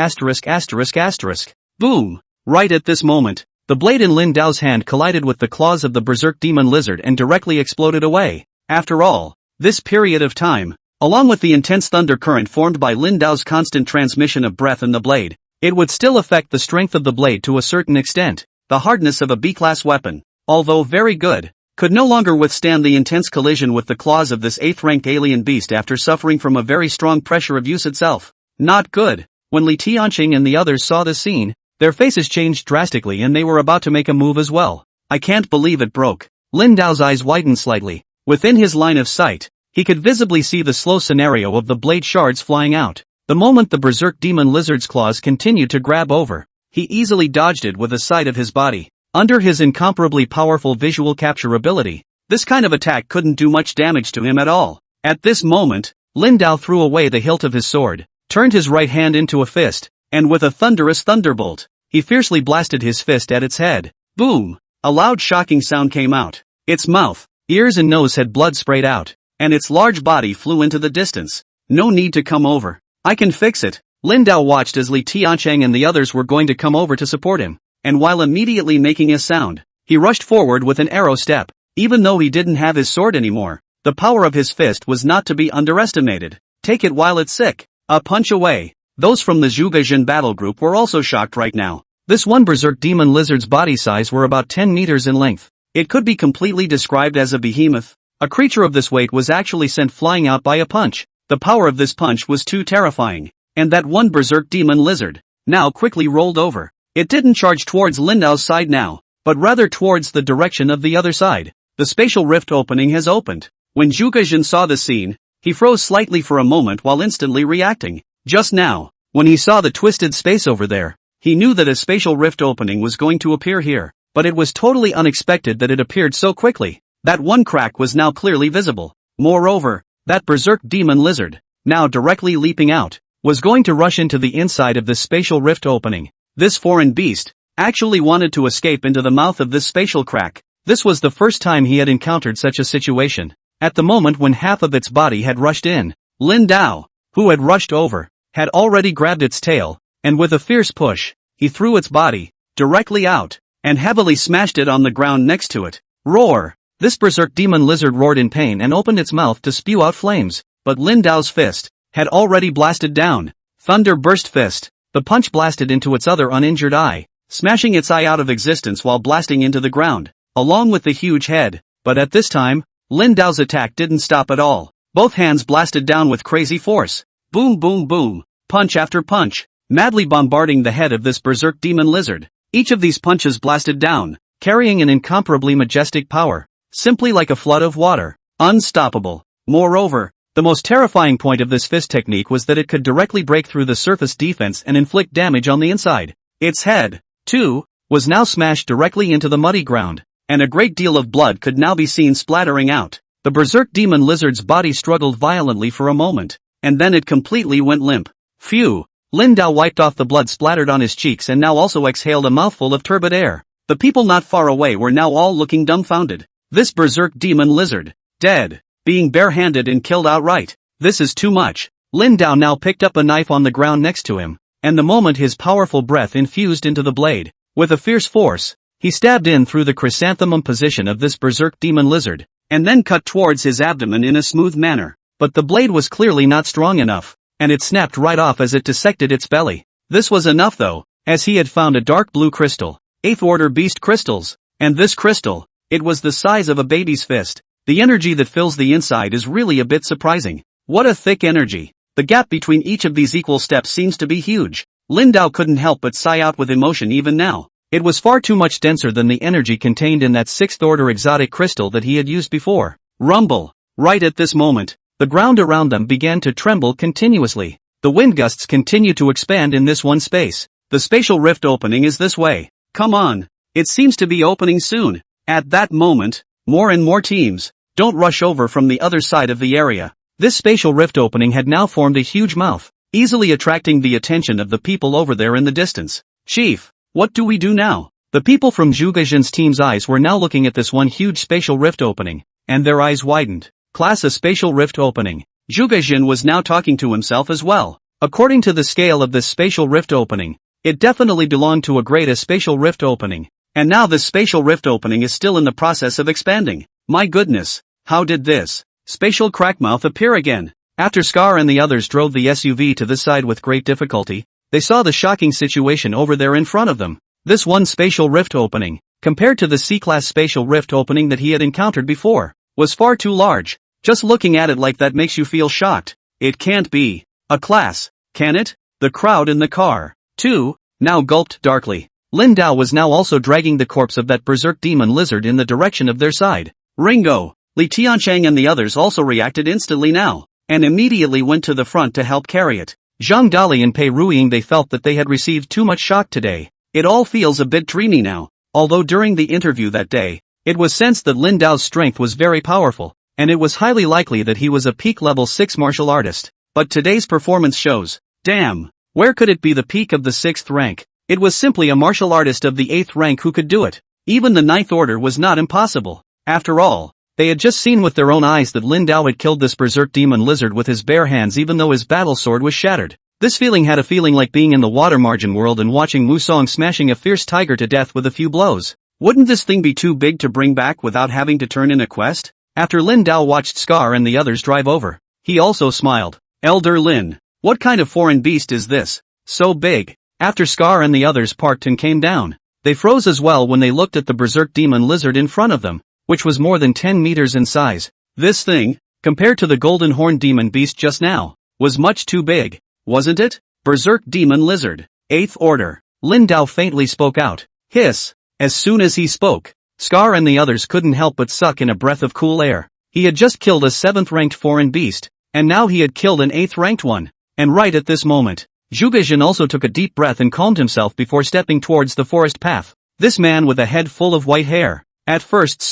Boom! Right at this moment, the blade in Lin Dao's hand collided with the claws of the berserk demon lizard and directly exploded away. After all, this period of time, along with the intense thunder current formed by Lin Dao's constant transmission of breath in the blade, it would still affect the strength of the blade to a certain extent. The hardness of a B-class weapon, although very good, could no longer withstand the intense collision with the claws of this 8th-rank alien beast after suffering from a very strong pressure of use itself. Not good. When Li Tianqing and the others saw this scene, their faces changed drastically and they were about to make a move as well. I can't believe it broke. Lin Dao's eyes widened slightly. Within his line of sight, he could visibly see the slow scenario of the blade shards flying out. The moment the berserk demon lizard's claws continued to grab over, he easily dodged it with the side of his body. Under his incomparably powerful visual capture ability, this kind of attack couldn't do much damage to him at all. At this moment, Lin Dao threw away the hilt of his sword, turned his right hand into a fist, and with a thunderous thunderbolt, he fiercely blasted his fist at its head. Boom! A loud shocking sound came out. Its mouth, ears and nose had blood sprayed out, and its large body flew into the distance. No need to come over. I can fix it. Lin Dao watched as Li Tianqing and the others were going to come over to support him, and while immediately making a sound, he rushed forward with an arrow step. Even though he didn't have his sword anymore, the power of his fist was not to be underestimated. Take it while it's sick. A punch away. Those from the Zhu Gejun battle group were also shocked right now. This one berserk demon lizard's body size were about 10 meters in length. It could be completely described as a behemoth. A creature of this weight was actually sent flying out by a punch. The power of this punch was too terrifying, and that one berserk demon lizard now quickly rolled over. It didn't charge towards Lin Dao's side now, but rather towards the direction of the other side. The spatial rift opening has opened. When Zhu Gejun saw the scene, he froze slightly for a moment while instantly reacting. Just now, when he saw the twisted space over there, he knew that a spatial rift opening was going to appear here, but it was totally unexpected that it appeared so quickly. That one crack was now clearly visible. Moreover, that berserk demon lizard, now directly leaping out, was going to rush into the inside of this spatial rift opening. This foreign beast actually wanted to escape into the mouth of this spatial crack. This was the first time he had encountered such a situation. At the moment when half of its body had rushed in, Lin Dao, who had rushed over, had already grabbed its tail, and with a fierce push, he threw its body directly out, and heavily smashed it on the ground next to it. Roar! This berserk demon lizard roared in pain and opened its mouth to spew out flames, but Lin Dao's fist had already blasted down. Thunder burst fist. The punch blasted into its other uninjured eye, smashing its eye out of existence while blasting into the ground, along with the huge head. But at this time, Lin Dao's attack didn't stop at all. Both hands blasted down with crazy force. Boom boom boom, punch after punch, madly bombarding the head of this berserk demon lizard. Each of these punches blasted down, carrying an incomparably majestic power, simply like a flood of water. Unstoppable. Moreover, the most terrifying point of this fist technique was that it could directly break through the surface defense and inflict damage on the inside. Its head, too, was now smashed directly into the muddy ground, and a great deal of blood could now be seen splattering out. The berserk demon lizard's body struggled violently for a moment, and then it completely went limp. Phew! Lin Dao wiped off the blood splattered on his cheeks and now also exhaled a mouthful of turbid air. The people not far away were now all looking dumbfounded. This berserk demon lizard, dead, being barehanded and killed outright. This is too much. Lin Dao now picked up a knife on the ground next to him, and the moment his powerful breath infused into the blade, with a fierce force, he stabbed in through the chrysanthemum position of this berserk demon lizard, and then cut towards his abdomen in a smooth manner. But the blade was clearly not strong enough, and it snapped right off as it dissected its belly. This was enough though, as he had found a dark blue crystal, 8th order beast crystals, and this crystal, it was the size of a baby's fist. The energy that fills the inside is really a bit surprising. What a thick energy. The gap between each of these equal steps seems to be huge. Lin Dao couldn't help but sigh out with emotion even now. It was far too much denser than the energy contained in that 6th order exotic crystal that he had used before. Rumble. Right at this moment, the ground around them began to tremble continuously. The wind gusts continue to expand in this one space. The spatial rift opening is this way. Come on. It seems to be opening soon. At that moment, more and more teams don't rush over from the other side of the area. This spatial rift opening had now formed a huge mouth, easily attracting the attention of the people over there in the distance. Chief, what do we do now? The people from Zhu Gejin's team's eyes were now looking at this one huge spatial rift opening, and their eyes widened. Class, a spatial rift opening. Zhu Gejin was now talking to himself as well. According to the scale of this spatial rift opening, it definitely belonged to a great spatial rift opening. And now this spatial rift opening is still in the process of expanding. My goodness, how did this spatial crackmouth appear again? After Scar and the others drove the SUV to this side with great difficulty, they saw the shocking situation over there in front of them. This one spatial rift opening, compared to the C-class spatial rift opening that he had encountered before, was far too large. Just looking at it like that makes you feel shocked. It can't be a class, can it? The crowd in the car, too, now gulped darkly. Lin Dao was now also dragging the corpse of that berserk demon lizard in the direction of their side. Ringo, Li Tiancheng and the others also reacted instantly now, and immediately went to the front to help carry it. Zhang Dali and Pei Ruiying, they felt that they had received too much shock today. It all feels a bit dreamy now, although during the interview that day, it was sensed that Lin Dao's strength was very powerful, and it was highly likely that he was a peak level 6 martial artist. But today's performance shows, damn, where could it be the peak of the 6th rank? It was simply a martial artist of the 8th rank who could do it. Even the 9th order was not impossible. After all, they had just seen with their own eyes that Lin Dao had killed this berserk demon lizard with his bare hands even though his battle sword was shattered. This feeling had a feeling like being in the water margin world and watching Musong smashing a fierce tiger to death with a few blows. Wouldn't this thing be too big to bring back without having to turn in a quest? After Lin Dao watched Scar and the others drive over, he also smiled. Elder Lin, what kind of foreign beast is this? So big. After Scar and the others parked and came down, they froze as well when they looked at the berserk demon lizard in front of them, which was more than 10 meters in size. This thing, compared to the golden horn demon beast just now, was much too big, wasn't it? Berserk demon lizard, 8th order. Lin Dao faintly spoke out. Hiss. As soon as he spoke, Scar and the others couldn't help but suck in a breath of cool air. He had just killed a 7th-ranked foreign beast, and now he had killed an 8th-ranked one. And right at this moment, Zhu Gejin also took a deep breath and calmed himself before stepping towards the forest path. This man with a head full of white hair. At first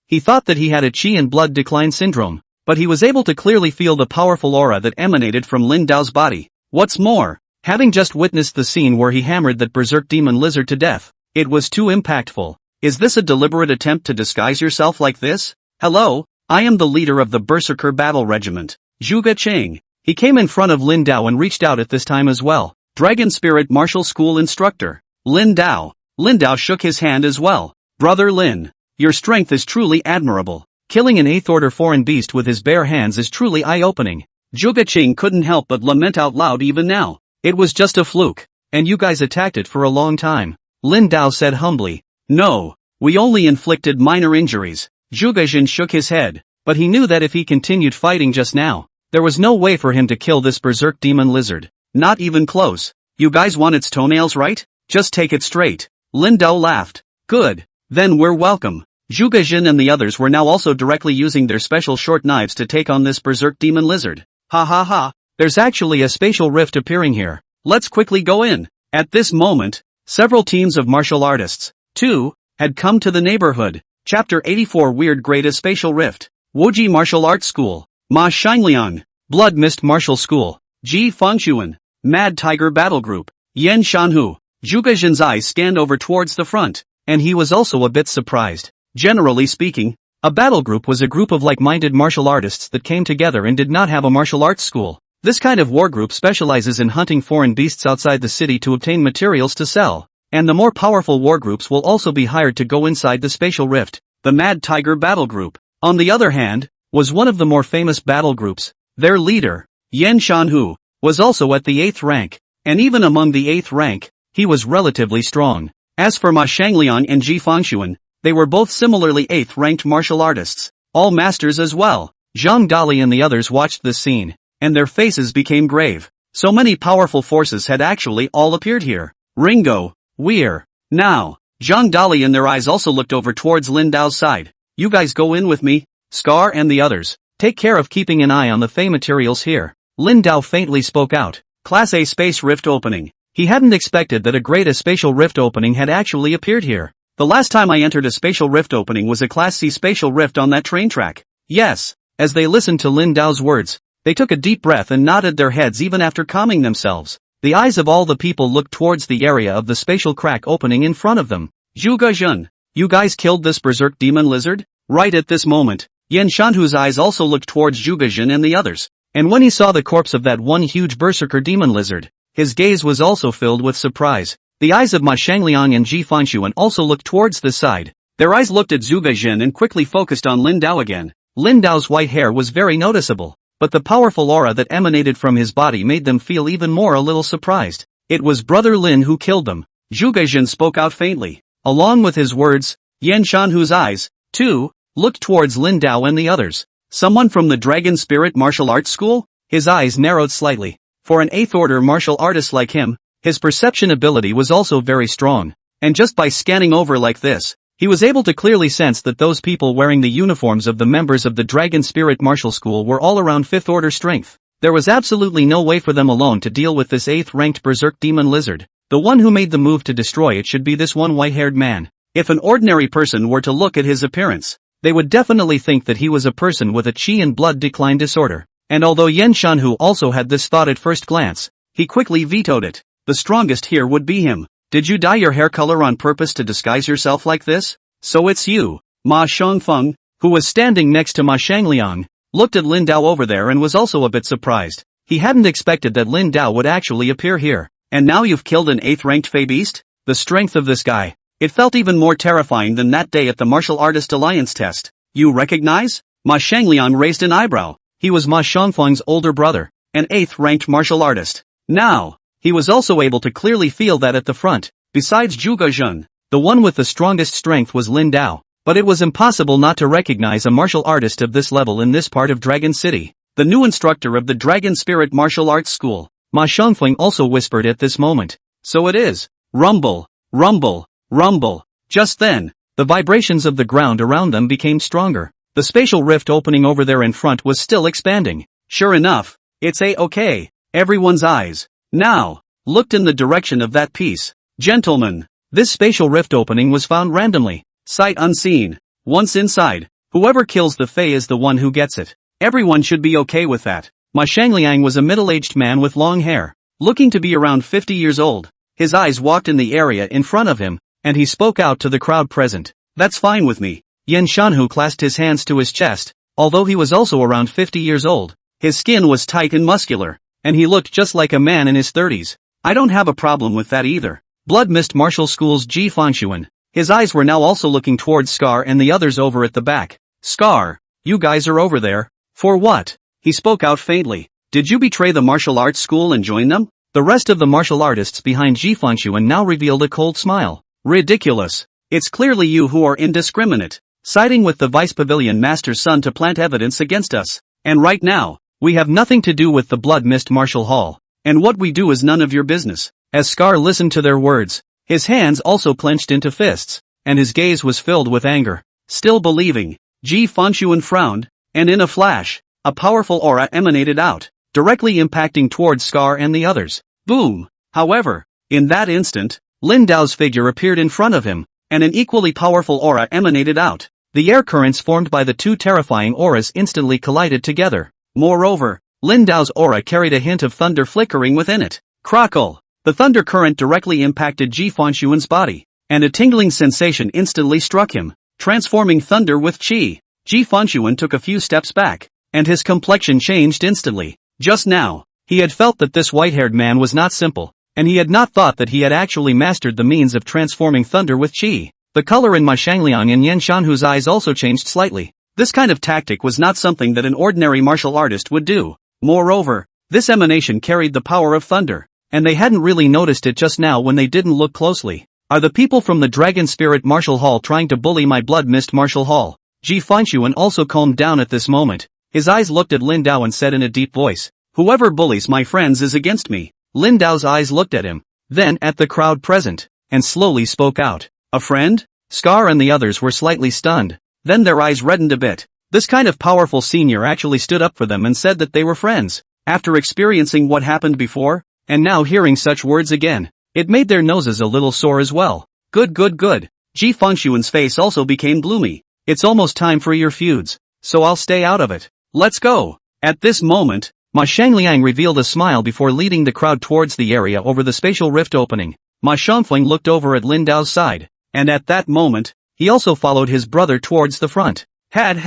he thought that he had a qi and blood decline syndrome, but he was able to clearly feel the powerful aura that emanated from Lin Dao's body. What's more, having just witnessed the scene where he hammered that berserk demon lizard to death, it was too impactful. Is this a deliberate attempt to disguise yourself like this? Hello, I am the leader of the Berserker Battle Regiment, Zhu Gecheng. He came in front of Lin Dao and reached out at this time as well. Dragon Spirit Martial School Instructor, Lin Dao. Lin Dao shook his hand as well. Brother Lin, your strength is truly admirable. Killing an 8th order foreign beast with his bare hands is truly eye-opening. Zhu Gecheng couldn't help but lament out loud even now. It was just a fluke, and you guys attacked it for a long time. Lin Dao said humbly. No, we only inflicted minor injuries. Zhu Gejin shook his head, but he knew that if he continued fighting just now, there was no way for him to kill this berserk demon lizard. Not even close. You guys want its toenails, right? Just take it straight. Lin Dao laughed. Good. Then we're welcome. Zhuge Jin and the others were now also directly using their special short knives to take on this berserk demon lizard. Ha ha ha, there's actually a spatial rift appearing here. Let's quickly go in. At this moment, several teams of martial artists, too, had come to the neighborhood. Chapter 84 Weird Great Spatial Rift. Woji Martial Arts School. Ma Xingliang. Blood Mist Martial School. Ji Fengshuan. Mad Tiger Battle Group. Yan Shanhu. Zhuge Jin's eyes scanned over towards the front, and he was also a bit surprised. Generally speaking, a battle group was a group of like-minded martial artists that came together and did not have a martial arts school. This kind of war group specializes in hunting foreign beasts outside the city to obtain materials to sell, and the more powerful war groups will also be hired to go inside the spatial rift. The Mad Tiger Battle Group, on the other hand, was one of the more famous battle groups. Their leader, Yan Shanhu, was also at the 8th rank, and even among the 8th rank, he was relatively strong. As for Ma Shangliang and Ji Fengshuan, they were both similarly 8th ranked martial artists, all masters as well. Zhang Dali and the others watched this scene, and their faces became grave. So many powerful forces had actually all appeared here. Ringo, we're now. Zhang Dali and their eyes also looked over towards Lin Dao's side. You guys go in with me, Scar and the others. Take care of keeping an eye on the Fey materials here. Lin Dao faintly spoke out. Class A Space Rift Opening. He hadn't expected that a great spatial rift opening had actually appeared here. The last time I entered a spatial rift opening was a Class C spatial rift on that train track. Yes. As they listened to Lin Dao's words, they took a deep breath and nodded their heads even after calming themselves. The eyes of all the people looked towards the area of the spatial crack opening in front of them. Zhuge Jin, you guys killed this berserk demon lizard? Right at this moment, Yan Shanhu's eyes also looked towards Zhuge Jin and the others, and when he saw the corpse of that one huge berserker demon lizard, his gaze was also filled with surprise. The eyes of Ma Shangliang and Ji Fengshuan also looked towards this side. Their eyes looked at Zhuge Jin and quickly focused on Lin Dao again. Lin Dao's white hair was very noticeable, but the powerful aura that emanated from his body made them feel even more a little surprised. It was Brother Lin who killed them. Zhuge Jin spoke out faintly. Along with his words, Yan Shanhu's eyes, too, looked towards Lin Dao and the others. Someone from the Dragon Spirit Martial Arts School? His eyes narrowed slightly. For an 8th order martial artist like him, his perception ability was also very strong. And just by scanning over like this, he was able to clearly sense that those people wearing the uniforms of the members of the Dragon Spirit Martial School were all around 5th order strength. There was absolutely no way for them alone to deal with this 8th ranked berserk demon lizard. The one who made the move to destroy it should be this one white-haired man. If an ordinary person were to look at his appearance, they would definitely think that he was a person with a qi and blood decline disorder. And although Yan Shanhu also had this thought at first glance, he quickly vetoed it. The strongest here would be him. Did you dye your hair color on purpose to disguise yourself like this? So it's you. Ma Shangfeng, who was standing next to Ma Shangliang, looked at Lin Dao over there and was also a bit surprised. He hadn't expected that Lin Dao would actually appear here. And now you've killed an 8th ranked Fey beast? The strength of this guy. It felt even more terrifying than that day at the Martial Artist Alliance test. You recognize? Ma Shangliang raised an eyebrow. He was Ma Shangfeng's older brother, an 8th ranked martial artist. Now, he was also able to clearly feel that at the front, besides Zhuge Jin, the one with the strongest strength was Lin Dao. But it was impossible not to recognize a martial artist of this level in this part of Dragon City. The new instructor of the Dragon Spirit Martial Arts School, Ma Shangfeng, also whispered at this moment. So it is. Rumble, rumble, rumble. Just then, the vibrations of the ground around them became stronger. The spatial rift opening over there in front was still expanding. Sure enough, it's okay. Everyone's eyes now looked in the direction of that piece. Gentlemen, this spatial rift opening was found randomly, sight unseen. Once inside, whoever kills the Fey is the one who gets it. Everyone should be okay with that. Ma Shangliang was a middle-aged man with long hair, looking to be around 50 years old. His eyes walked in the area in front of him, and he spoke out to the crowd present. That's fine with me. Yan Shanhu clasped his hands to his chest. Although he was also around 50 years old, his skin was tight and muscular, and he looked just like a man in his 30s. I don't have a problem with that either. Blood Mist Martial School's Ji Fengshuan. His eyes were now also looking towards Scar and the others over at the back. Scar, you guys are over there. For what? He spoke out faintly. Did you betray the martial arts school and join them? The rest of the martial artists behind Ji Fengshuan now revealed a cold smile. Ridiculous. It's clearly you who are indiscriminate, siding with the Vice Pavilion Master's son to plant evidence against us. And right now, we have nothing to do with the Blood Mist Martial Hall. And what we do is none of your business. As Scar listened to their words, his hands also clenched into fists, and his gaze was filled with anger. Still believing. Ji Fanxuan frowned, and in a flash, a powerful aura emanated out, directly impacting towards Scar and the others. Boom! However, in that instant, Lin Dao's figure appeared in front of him, and an equally powerful aura emanated out. The air currents formed by the two terrifying auras instantly collided together. Moreover, Lin Dao's aura carried a hint of thunder flickering within it. Crackle! The thunder current directly impacted Ji Fanxuan's body, and a tingling sensation instantly struck him, transforming thunder with chi. Ji Fanxuan took a few steps back, and his complexion changed instantly. Just now, he had felt that this white-haired man was not simple, and he had not thought that he had actually mastered the means of transforming thunder with chi. The color in Ma Shangliang and Yan Shanhu's eyes also changed slightly. This kind of tactic was not something that an ordinary martial artist would do. Moreover, this emanation carried the power of thunder, and they hadn't really noticed it just now when they didn't look closely. Are the people from the Dragon Spirit Martial Hall trying to bully my Blood Mist Martial Hall? Ji Fanxuan also calmed down at this moment. His eyes looked at Lin Dao and said in a deep voice, "Whoever bullies my friends is against me." Lin Dao's eyes looked at him, then at the crowd present, and slowly spoke out, "A friend?" Scar and the others were slightly stunned. Then their eyes reddened a bit. This kind of powerful senior actually stood up for them and said that they were friends. After experiencing what happened before, and now hearing such words again, it made their noses a little sore as well. Good. Ji Fanxuan's face also became gloomy. "It's almost time for your feuds, so I'll stay out of it. Let's go." At this moment, Ma Shangliang revealed a smile before leading the crowd towards the area over the spatial rift opening. Ma Shangfeng looked over at Lin Dao's side, and at that moment, he also followed his brother towards the front. Had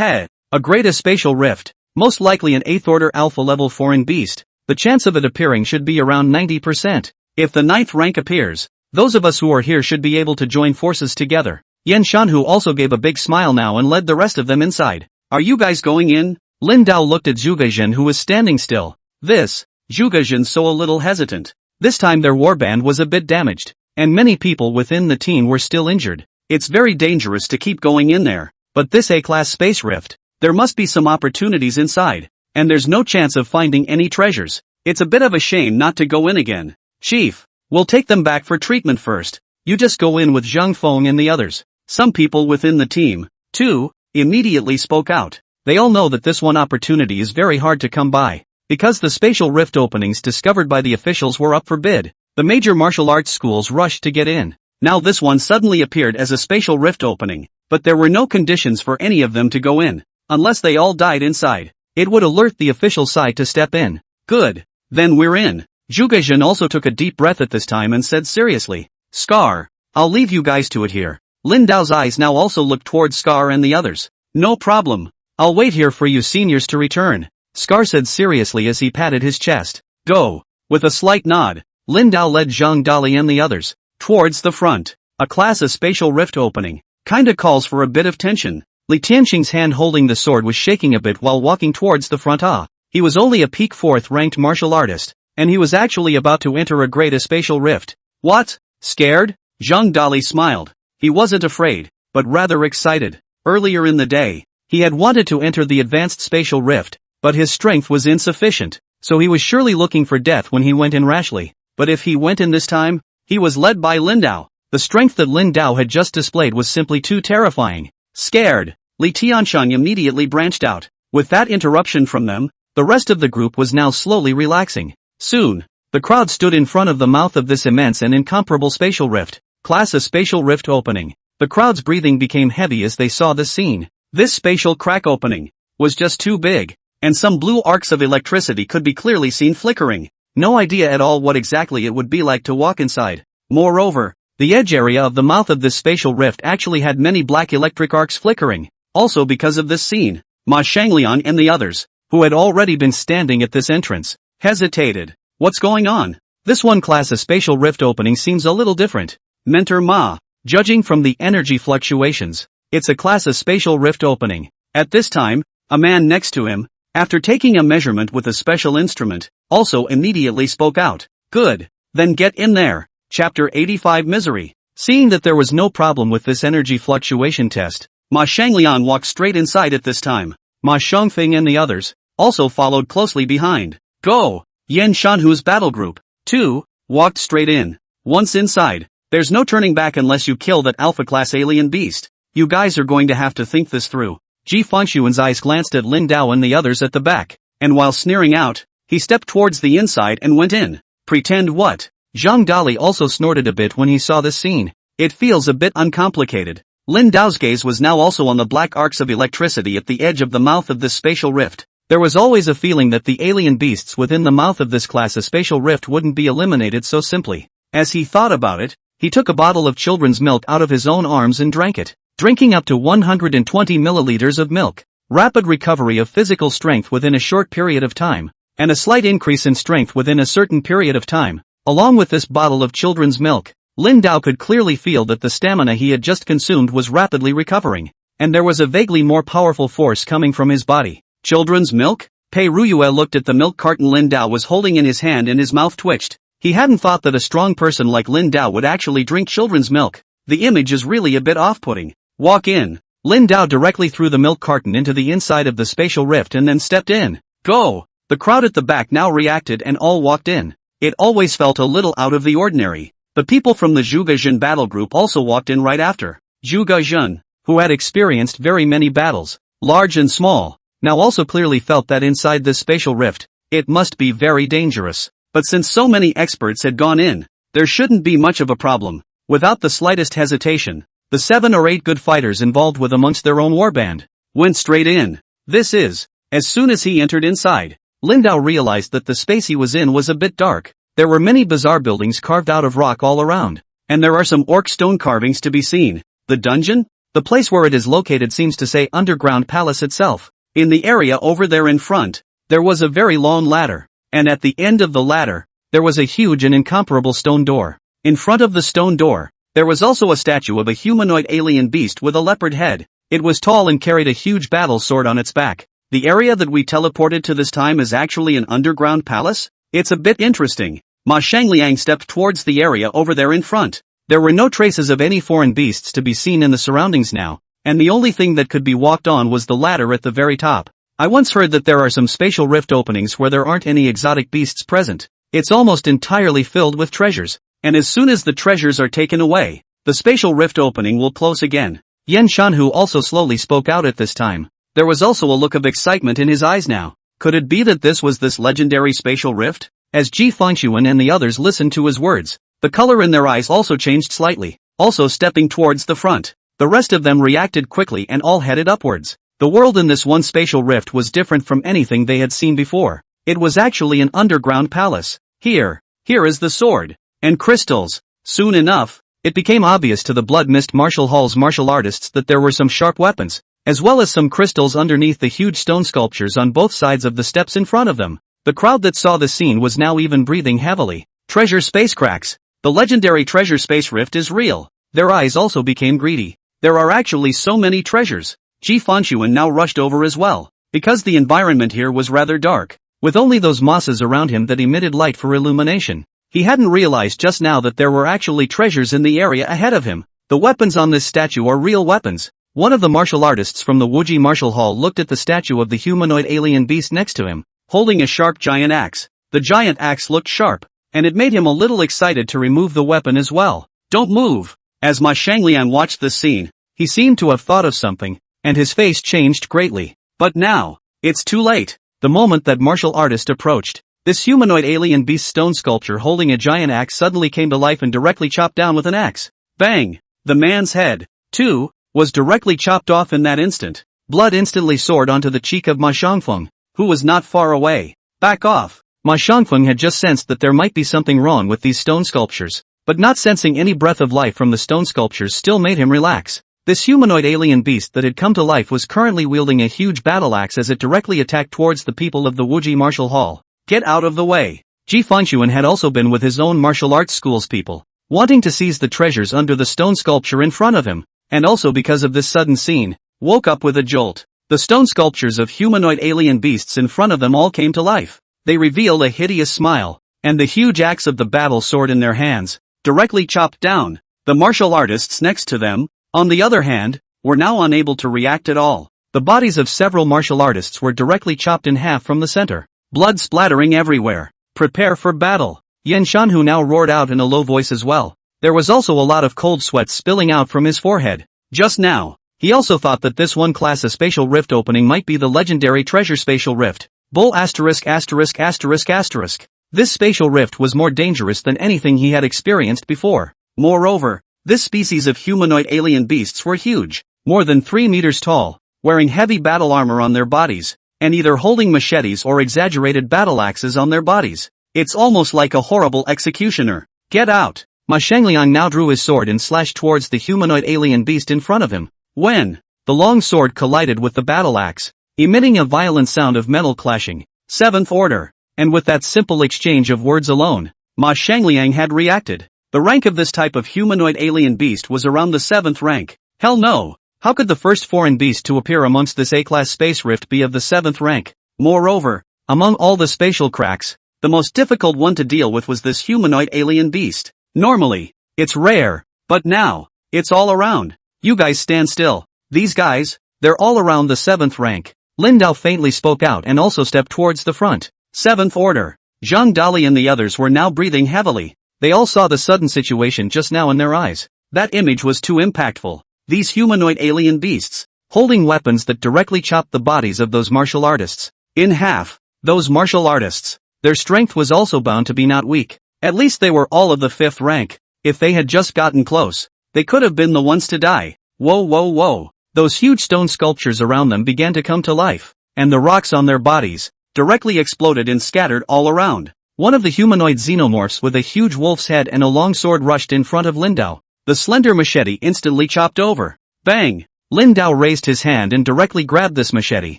a great spatial rift, most likely an 8th order alpha level foreign beast. The chance of it appearing should be around 90%. If the 9th rank appears, those of us who are here should be able to join forces together. Yan Shanhu also gave a big smile now and led the rest of them inside. "Are you guys going in?" Lin Dao looked at Zhu Gaijin, who was standing still. Zhu Gaijin so a little hesitant. This time their warband was a bit damaged, and many people within the team were still injured. It's very dangerous to keep going in there, but this A-class space rift, there must be some opportunities inside, and there's no chance of finding any treasures. It's a bit of a shame not to go in again. "Chief, we'll take them back for treatment first. You just go in with Zhang Feng and the others." Some people within the team, too, immediately spoke out. They all know that this one opportunity is very hard to come by, because the spatial rift openings discovered by the officials were up for bid. The major martial arts schools rushed to get in. Now this one suddenly appeared as a spatial rift opening, but there were no conditions for any of them to go in, unless they all died inside. It would alert the official side to step in. Good. Then we're in. Zhu Gaijin also took a deep breath at this time and said seriously, "Scar, I'll leave you guys to it here." Lin Dao's eyes now also looked towards Scar and the others. "No problem. I'll wait here for you seniors to return," Scar said seriously as he patted his chest. "Go." With a slight nod, Lin Dao led Zhang Dali and the others towards the front. A class of spatial rift opening kinda calls for a bit of tension. Li Tianxing's hand holding the sword was shaking a bit while walking towards the front. He was only a peak 4th ranked martial artist, and he was actually about to enter a great spatial rift. "What? Scared?" Zhang Dali smiled. He wasn't afraid, but rather excited. Earlier in the day, he had wanted to enter the advanced spatial rift, but his strength was insufficient, so he was surely looking for death when he went in rashly. But if he went in this time, he was led by Lin Dao. The strength that Lin Dao had just displayed was simply too terrifying. Scared, Li Tianxing immediately branched out. With that interruption from them, the rest of the group was now slowly relaxing. Soon, the crowd stood in front of the mouth of this immense and incomparable spatial rift. Class a spatial rift opening. The crowd's breathing became heavy as they saw the scene. This spatial crack opening was just too big, and some blue arcs of electricity could be clearly seen flickering. No idea at all what exactly it would be like to walk inside. Moreover, the edge area of the mouth of this spatial rift actually had many black electric arcs flickering. Also because of this scene, Ma Shangliang and the others, who had already been standing at this entrance, hesitated. What's going on? This one class of spatial rift opening seems a little different. Mentor Ma, judging from the energy fluctuations, it's a class of spatial rift opening. At this time, a man next to him, after taking a measurement with a special instrument, also immediately spoke out. Good. Then get in there. Chapter 85 Misery. Seeing that there was no problem with this energy fluctuation test, Ma Shangliang walked straight inside at this time. Ma Shangfeng and the others also followed closely behind. Go! Yan Shanhu's battle group, too, walked straight in. Once inside, there's no turning back unless you kill that alpha-class alien beast. You guys are going to have to think this through. Ji Fengxuan's eyes glanced at Lin Dao and the others at the back, and while sneering out, he stepped towards the inside and went in. Pretend what? Zhang Dali also snorted a bit when he saw this scene. It feels a bit uncomplicated. Lin Dao's gaze was now also on the black arcs of electricity at the edge of the mouth of this spatial rift. There was always a feeling that the alien beasts within the mouth of this class of spatial rift wouldn't be eliminated so simply. As he thought about it, he took a bottle of children's milk out of his own arms and drank it, drinking up to 120 milliliters of milk. Rapid recovery of physical strength within a short period of time, and a slight increase in strength within a certain period of time. Along with this bottle of children's milk, Lin Dao could clearly feel that the stamina he had just consumed was rapidly recovering, and there was a vaguely more powerful force coming from his body. Children's milk? Pei Ruyue looked at the milk carton Lin Dao was holding in his hand and his mouth twitched. He hadn't thought that a strong person like Lin Dao would actually drink children's milk. The image is really a bit off-putting. Walk in. Lin Dao directly threw the milk carton into the inside of the spatial rift and then stepped in. Go! The crowd at the back now reacted and all walked in. It always felt a little out of the ordinary. The people from the Zhuge Jin battle group also walked in right after. Zhuge Jin, who had experienced very many battles, large and small, now also clearly felt that inside this spatial rift, it must be very dangerous. But since so many experts had gone in, there shouldn't be much of a problem. Without the slightest hesitation, the 7 or 8 good fighters involved with amongst their own warband went straight in. As soon as he entered inside, Lin Dao realized that the space he was in was a bit dark. There were many bizarre buildings carved out of rock all around, and there are some orc stone carvings to be seen. The dungeon? The place where it is located seems to say underground palace itself. In the area over there in front, there was a very long ladder, and at the end of the ladder, there was a huge and incomparable stone door. In front of the stone door, there was also a statue of a humanoid alien beast with a leopard head. It was tall and carried a huge battle sword on its back. The area that we teleported to this time is actually an underground palace? It's a bit interesting. Ma Shangliang stepped towards the area over there in front. There were no traces of any foreign beasts to be seen in the surroundings now, and the only thing that could be walked on was the ladder at the very top. I once heard that there are some spatial rift openings where there aren't any exotic beasts present. It's almost entirely filled with treasures, and as soon as the treasures are taken away, the spatial rift opening will close again. Yan Shanhu also slowly spoke out at this time. There was also a look of excitement in his eyes now. Could it be that this was this legendary spatial rift? As Ji Fengxuan and the others listened to his words, the color in their eyes also changed slightly, also stepping towards the front. The rest of them reacted quickly and all headed upwards. The world in this one spatial rift was different from anything they had seen before. It was actually an underground palace. Here is the sword. And crystals. Soon enough, it became obvious to the Blood Mist Martial Hall's martial artists that there were some sharp weapons, as well as some crystals underneath the huge stone sculptures on both sides of the steps in front of them. The crowd that saw the scene was now even breathing heavily. Treasure space cracks. The legendary treasure space rift is real. Their eyes also became greedy. There are actually so many treasures. Ji Fengxuan now rushed over as well, because the environment here was rather dark, with only those mosses around him that emitted light for illumination. He hadn't realized just now that there were actually treasures in the area ahead of him. The weapons on this statue are real weapons. One of the martial artists from the Wuji Martial Hall looked at the statue of the humanoid alien beast next to him, holding a sharp giant axe. The giant axe looked sharp, and it made him a little excited to remove the weapon as well. Don't move! As Ma Shanglian watched this scene, he seemed to have thought of something, and his face changed greatly. But now, it's too late. The moment that martial artist approached, this humanoid alien beast stone sculpture holding a giant axe suddenly came to life and directly chopped down with an axe. Bang! The man's head, too, was directly chopped off in that instant. Blood instantly soared onto the cheek of Ma Shangfeng, who was not far away. Back off! Ma Shangfeng had just sensed that there might be something wrong with these stone sculptures, but not sensing any breath of life from the stone sculptures still made him relax. This humanoid alien beast that had come to life was currently wielding a huge battle axe as it directly attacked towards the people of the Wuji Martial Hall. Get out of the way! Ji Fengxuan had also been with his own martial arts school's people, wanting to seize the treasures under the stone sculpture in front of him, and also because of this sudden scene, woke up with a jolt. The stone sculptures of humanoid alien beasts in front of them all came to life. They revealed a hideous smile, and the huge axe of the battle sword in their hands, directly chopped down. The martial artists next to them, on the other hand, were now unable to react at all. The bodies of several martial artists were directly chopped in half from the center, blood splattering everywhere. Prepare for battle! Yan Shanhu now roared out in a low voice as well. There was also a lot of cold sweat spilling out from his forehead. Just now, He also thought that this one class a spatial rift opening might be the legendary treasure spatial rift. Bull asterisk asterisk asterisk asterisk. This spatial rift was more dangerous than anything he had experienced before. Moreover, this species of humanoid alien beasts were huge, more than 3 meters tall, wearing heavy battle armor on their bodies, and either holding machetes or exaggerated battle axes on their bodies. It's almost like a horrible executioner. Get out! Ma Shangliang now drew his sword and slashed towards the humanoid alien beast in front of him. When the long sword collided with the battle axe, emitting a violent sound of metal clashing. 7th order. And with that simple exchange of words alone, Ma Shangliang had reacted. The rank of this type of humanoid alien beast was around the 7th rank. Hell no! How could the first foreign beast to appear amongst this A-class space rift be of the 7th rank? Moreover, among all the spatial cracks, the most difficult one to deal with was this humanoid alien beast. Normally, it's rare, but now, it's all around. You guys stand still. These guys, they're all around the 7th rank. Lin Dao faintly spoke out and also stepped towards the front. 7th order. Zhang Dali and the others were now breathing heavily. They all saw the sudden situation just now in their eyes. That image was too impactful. These humanoid alien beasts, holding weapons that directly chopped the bodies of those martial artists in half. Those martial artists, their strength was also bound to be not weak. At least they were all of the 5th rank. If they had just gotten close, they could have been the ones to die. Whoa whoa whoa. Those huge stone sculptures around them began to come to life, and the rocks on their bodies directly exploded and scattered all around. One of the humanoid xenomorphs with a huge wolf's head and a long sword rushed in front of Lin Dao. The slender machete instantly chopped over. Bang! Lin Dao raised his hand and directly grabbed this machete.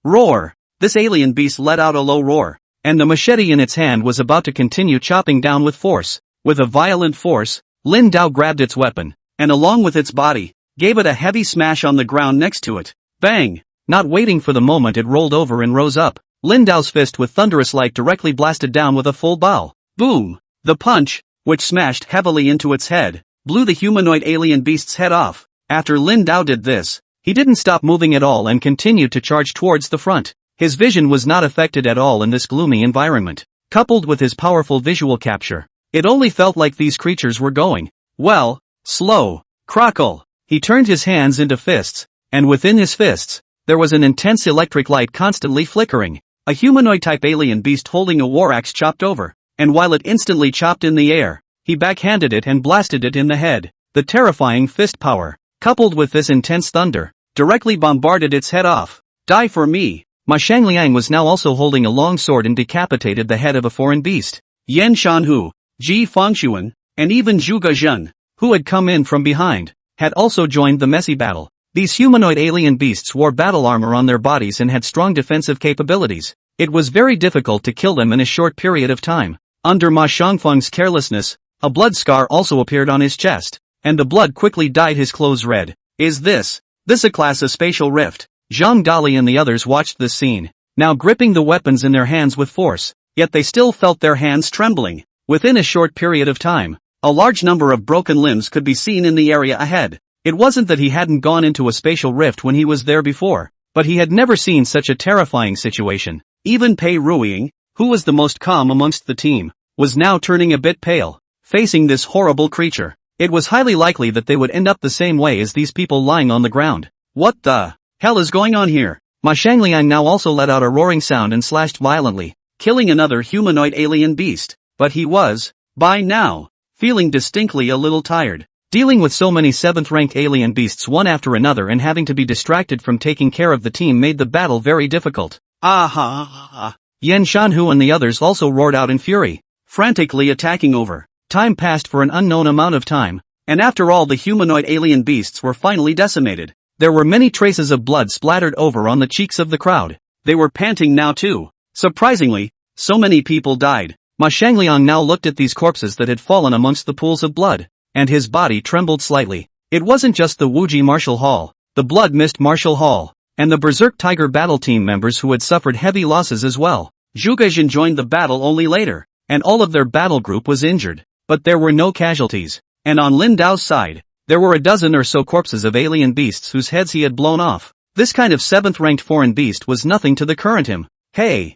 Roar! This alien beast let out a low roar, and the machete in its hand was about to continue chopping down with force. With a violent force, Lin Dao grabbed its weapon, and along with its body, gave it a heavy smash on the ground next to it. Bang! Not waiting for the moment it rolled over and rose up. Lin Dao's fist with thunderous light directly blasted down with a full bow. Boom! The punch, which smashed heavily into its head, blew the humanoid alien beast's head off. After Lin Dao did this, he didn't stop moving at all and continued to charge towards the front. His vision was not affected at all in this gloomy environment. Coupled with his powerful visual capture, it only felt like these creatures were going, well, slow. Crackle! He turned his hands into fists, and within his fists, there was an intense electric light constantly flickering. A humanoid-type alien beast holding a war axe chopped over, and while it instantly chopped in the air, he backhanded it and blasted it in the head. The terrifying fist power, coupled with this intense thunder, directly bombarded its head off. Die for me! Ma Shangliang was now also holding a long sword and decapitated the head of a foreign beast. Yan Shanhu, Ji Fengshuan, and even Zhu Gezhen, who had come in from behind, had also joined the messy battle. These humanoid alien beasts wore battle armor on their bodies and had strong defensive capabilities. It was very difficult to kill them in a short period of time. Under Ma Shangfeng's carelessness, a blood scar also appeared on his chest, and the blood quickly dyed his clothes red. Is this a class of spatial rift? Zhang Dali and the others watched this scene, now gripping the weapons in their hands with force, yet they still felt their hands trembling. Within a short period of time, a large number of broken limbs could be seen in the area ahead. It wasn't that he hadn't gone into a spatial rift when he was there before, but he had never seen such a terrifying situation. Even Pei Ruiying, who was the most calm amongst the team, was now turning a bit pale, facing this horrible creature. It was highly likely that they would end up the same way as these people lying on the ground. What the hell is going on here? Ma Shangliang now also let out a roaring sound and slashed violently, killing another humanoid alien beast. But he was, by now, feeling distinctly a little tired. Dealing with so many 7th-rank alien beasts one after another and having to be distracted from taking care of the team made the battle very difficult. Aha! Yan Shanhu and the others also roared out in fury, frantically attacking over. Time passed for an unknown amount of time, and after all the humanoid alien beasts were finally decimated. There were many traces of blood splattered over on the cheeks of the crowd. They were panting now too. Surprisingly, so many people died. Ma Shangliang now looked at these corpses that had fallen amongst the pools of blood, and his body trembled slightly. It wasn't just the Wuji Martial Hall, the Blood Mist Martial Hall, and the Berserk Tiger battle team members who had suffered heavy losses as well. Zhu Gezhen joined the battle only later, and all of their battle group was injured, but there were no casualties. And on Lin Dao's side, there were a dozen or so corpses of alien beasts whose heads he had blown off. This kind of 7th-ranked foreign beast was nothing to the current him. Hey!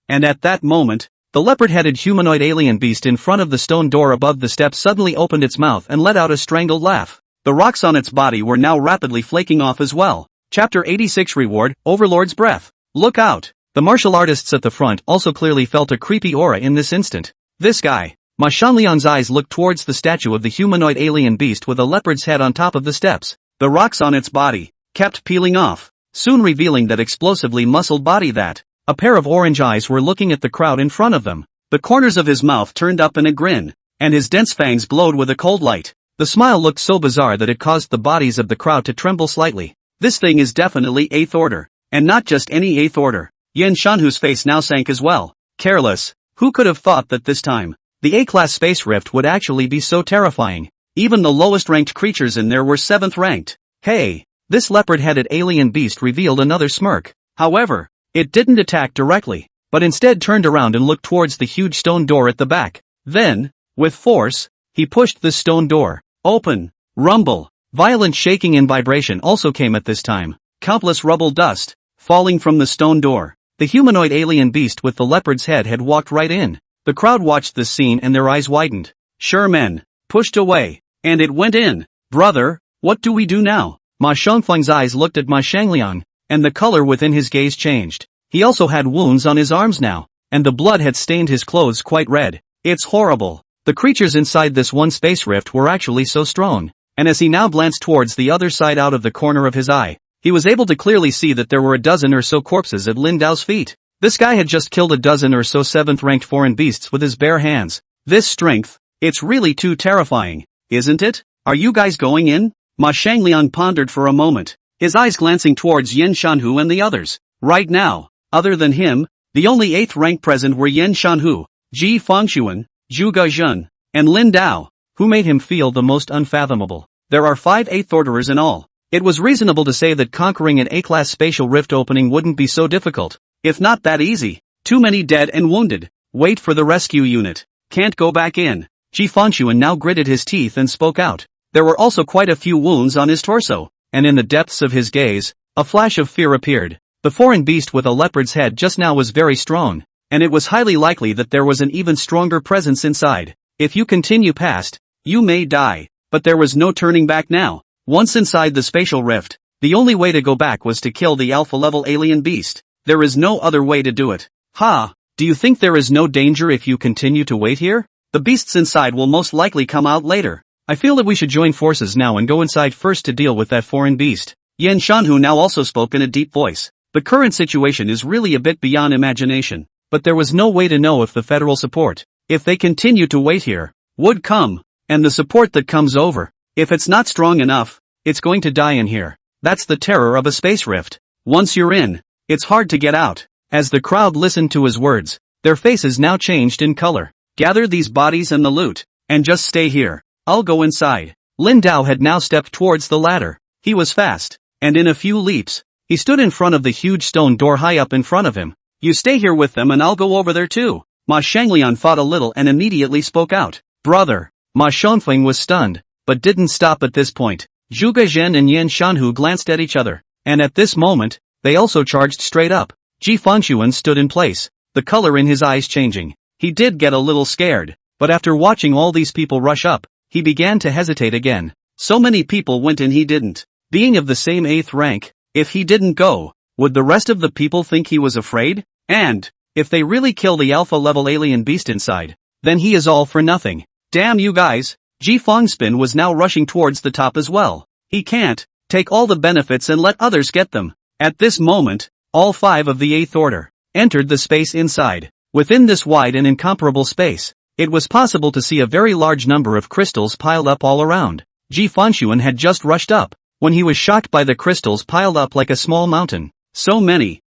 And at that moment, the leopard-headed humanoid alien beast in front of the stone door above the steps suddenly opened its mouth and let out a strangled laugh. The rocks on its body were now rapidly flaking off as well. Chapter 86 Reward, Overlord's Breath. Look out! The martial artists at the front also clearly felt a creepy aura in this instant. This guy. Ma Shanliang's eyes looked towards the statue of the humanoid alien beast with a leopard's head on top of the steps. The rocks on its body kept peeling off, soon revealing that explosively muscled body that. A pair of orange eyes were looking at the crowd in front of them. The corners of his mouth turned up in a grin, and his dense fangs glowed with a cold light. The smile looked so bizarre that it caused the bodies of the crowd to tremble slightly. This thing is definitely 8th order, and not just any 8th order. Yan Shanhu's face now sank as well. Careless. Who could have thought that this time, the A-class space rift would actually be so terrifying? Even the lowest ranked creatures in there were 7th ranked. Hey! This leopard-headed alien beast revealed another smirk. However, it didn't attack directly, but instead turned around and looked towards the huge stone door at the back. Then, with force, he pushed the stone door open. Rumble. Violent shaking and vibration also came at this time. Countless rubble dust falling from the stone door. The humanoid alien beast with the leopard's head had walked right in. The crowd watched this scene and their eyes widened. Sure men. Pushed away. And it went in. Brother, what do we do now? Ma Shangfeng's eyes looked at Ma Shangliang, and the color within his gaze changed. He also had wounds on his arms now, and the blood had stained his clothes quite red. It's horrible. The creatures inside this one space rift were actually so strong, and as he now glanced towards the other side out of the corner of his eye, he was able to clearly see that there were a dozen or so corpses at Lin Dao's feet. This guy had just killed a dozen or so 7th-ranked foreign beasts with his bare hands. This strength, it's really too terrifying, isn't it? Are you guys going in? Ma Shangliang pondered for a moment, his eyes glancing towards Yan Shanhu and the others. Right now, other than him, the only 8th rank present were Yan Shanhu, Ji Fengshuan, Zhu Gejun, and Lin Dao, who made him feel the most unfathomable. There are 5 8th orderers in all. It was reasonable to say that conquering an A-class spatial rift opening wouldn't be so difficult, if not that easy. Too many dead and wounded. Wait for the rescue unit. Can't go back in. Ji Fengshuan now gritted his teeth and spoke out. There were also quite a few wounds on his torso, and in the depths of his gaze, a flash of fear appeared. The foreign beast with a leopard's head just now was very strong, and it was highly likely that there was an even stronger presence inside. If you continue past, you may die. But there was no turning back now. Once inside the spatial rift, the only way to go back was to kill the alpha-level alien beast. There is no other way to do it. Ha! Do you think there is no danger if you continue to wait here? The beasts inside will most likely come out later. I feel that we should join forces now and go inside first to deal with that foreign beast. Yan Shanhu now also spoke in a deep voice. The current situation is really a bit beyond imagination, but there was no way to know if the federal support, if they continue to wait here, would come, and the support that comes over. If it's not strong enough, it's going to die in here. That's the terror of a space rift. Once you're in, it's hard to get out. As the crowd listened to his words, their faces now changed in color. Gather these bodies and the loot, and just stay here. I'll go inside. Lin Dao had now stepped towards the ladder. He was fast, and in a few leaps, he stood in front of the huge stone door high up in front of him. You stay here with them and I'll go over there too. Ma Shangliang thought a little and immediately spoke out. Brother. Ma Shangfeng was stunned, but didn't stop at this point. Zhu Gejun and Yan Shanhu glanced at each other, and at this moment, they also charged straight up. Ji Fengshuan stood in place, the color in his eyes changing. He did get a little scared, but after watching all these people rush up, he began to hesitate again. So many people went and he didn't. Being of the same 8th rank, if he didn't go, would the rest of the people think he was afraid? And, if they really kill the alpha-level alien beast inside, then he is all for nothing. Damn you guys! Ji Fengshuan was now rushing towards the top as well. He can't take all the benefits and let others get them. At this moment, all 5 of the 8th order entered the space inside. Within this wide and incomparable space, it was possible to see a very large number of crystals piled up all around. Ji Fengshuan had just rushed up, when he was shocked by the crystals piled up like a small mountain. So many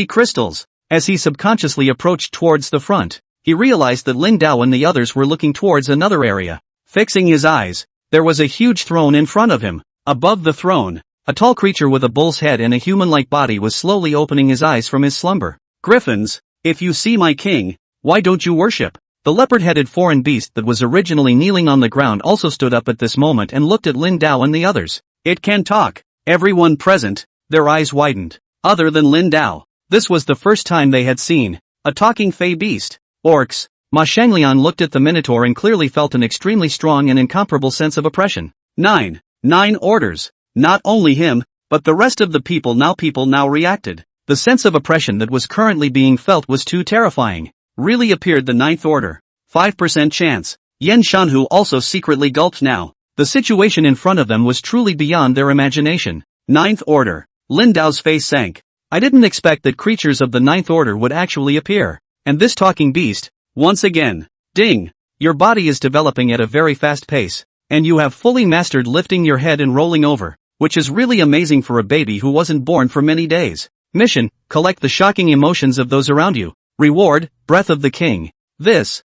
crystals. As he subconsciously approached towards the front, he realized that Lin Dao and the others were looking towards another area. Fixing his eyes, there was a huge throne in front of him. Above the throne, a tall creature with a bull's head and a human-like body was slowly opening his eyes from his slumber. Griffins, if you see my king, why don't you worship? The leopard-headed foreign beast that was originally kneeling on the ground also stood up at this moment and looked at Lin Dao and the others. It can talk. Everyone present, their eyes widened. Other than Lin Dao, this was the first time they had seen a talking fey beast. Orcs. Ma Shangliang looked at the Minotaur and clearly felt an extremely strong and incomparable sense of oppression. 9. 9 orders. Not only him, but the rest of the people now reacted. The sense of oppression that was currently being felt was too terrifying. Really appeared the 9th order. 5% chance. Yen Shanhu also secretly gulped now. The situation in front of them was truly beyond their imagination. 9th order. Lin Dao's face sank. I didn't expect that creatures of the 9th order would actually appear. And this talking beast, once again. Ding! Your body is developing at a very fast pace, and you have fully mastered lifting your head and rolling over, which is really amazing for a baby who wasn't born for many days. Mission, collect the shocking emotions of those around you. Reward, Breath of the King.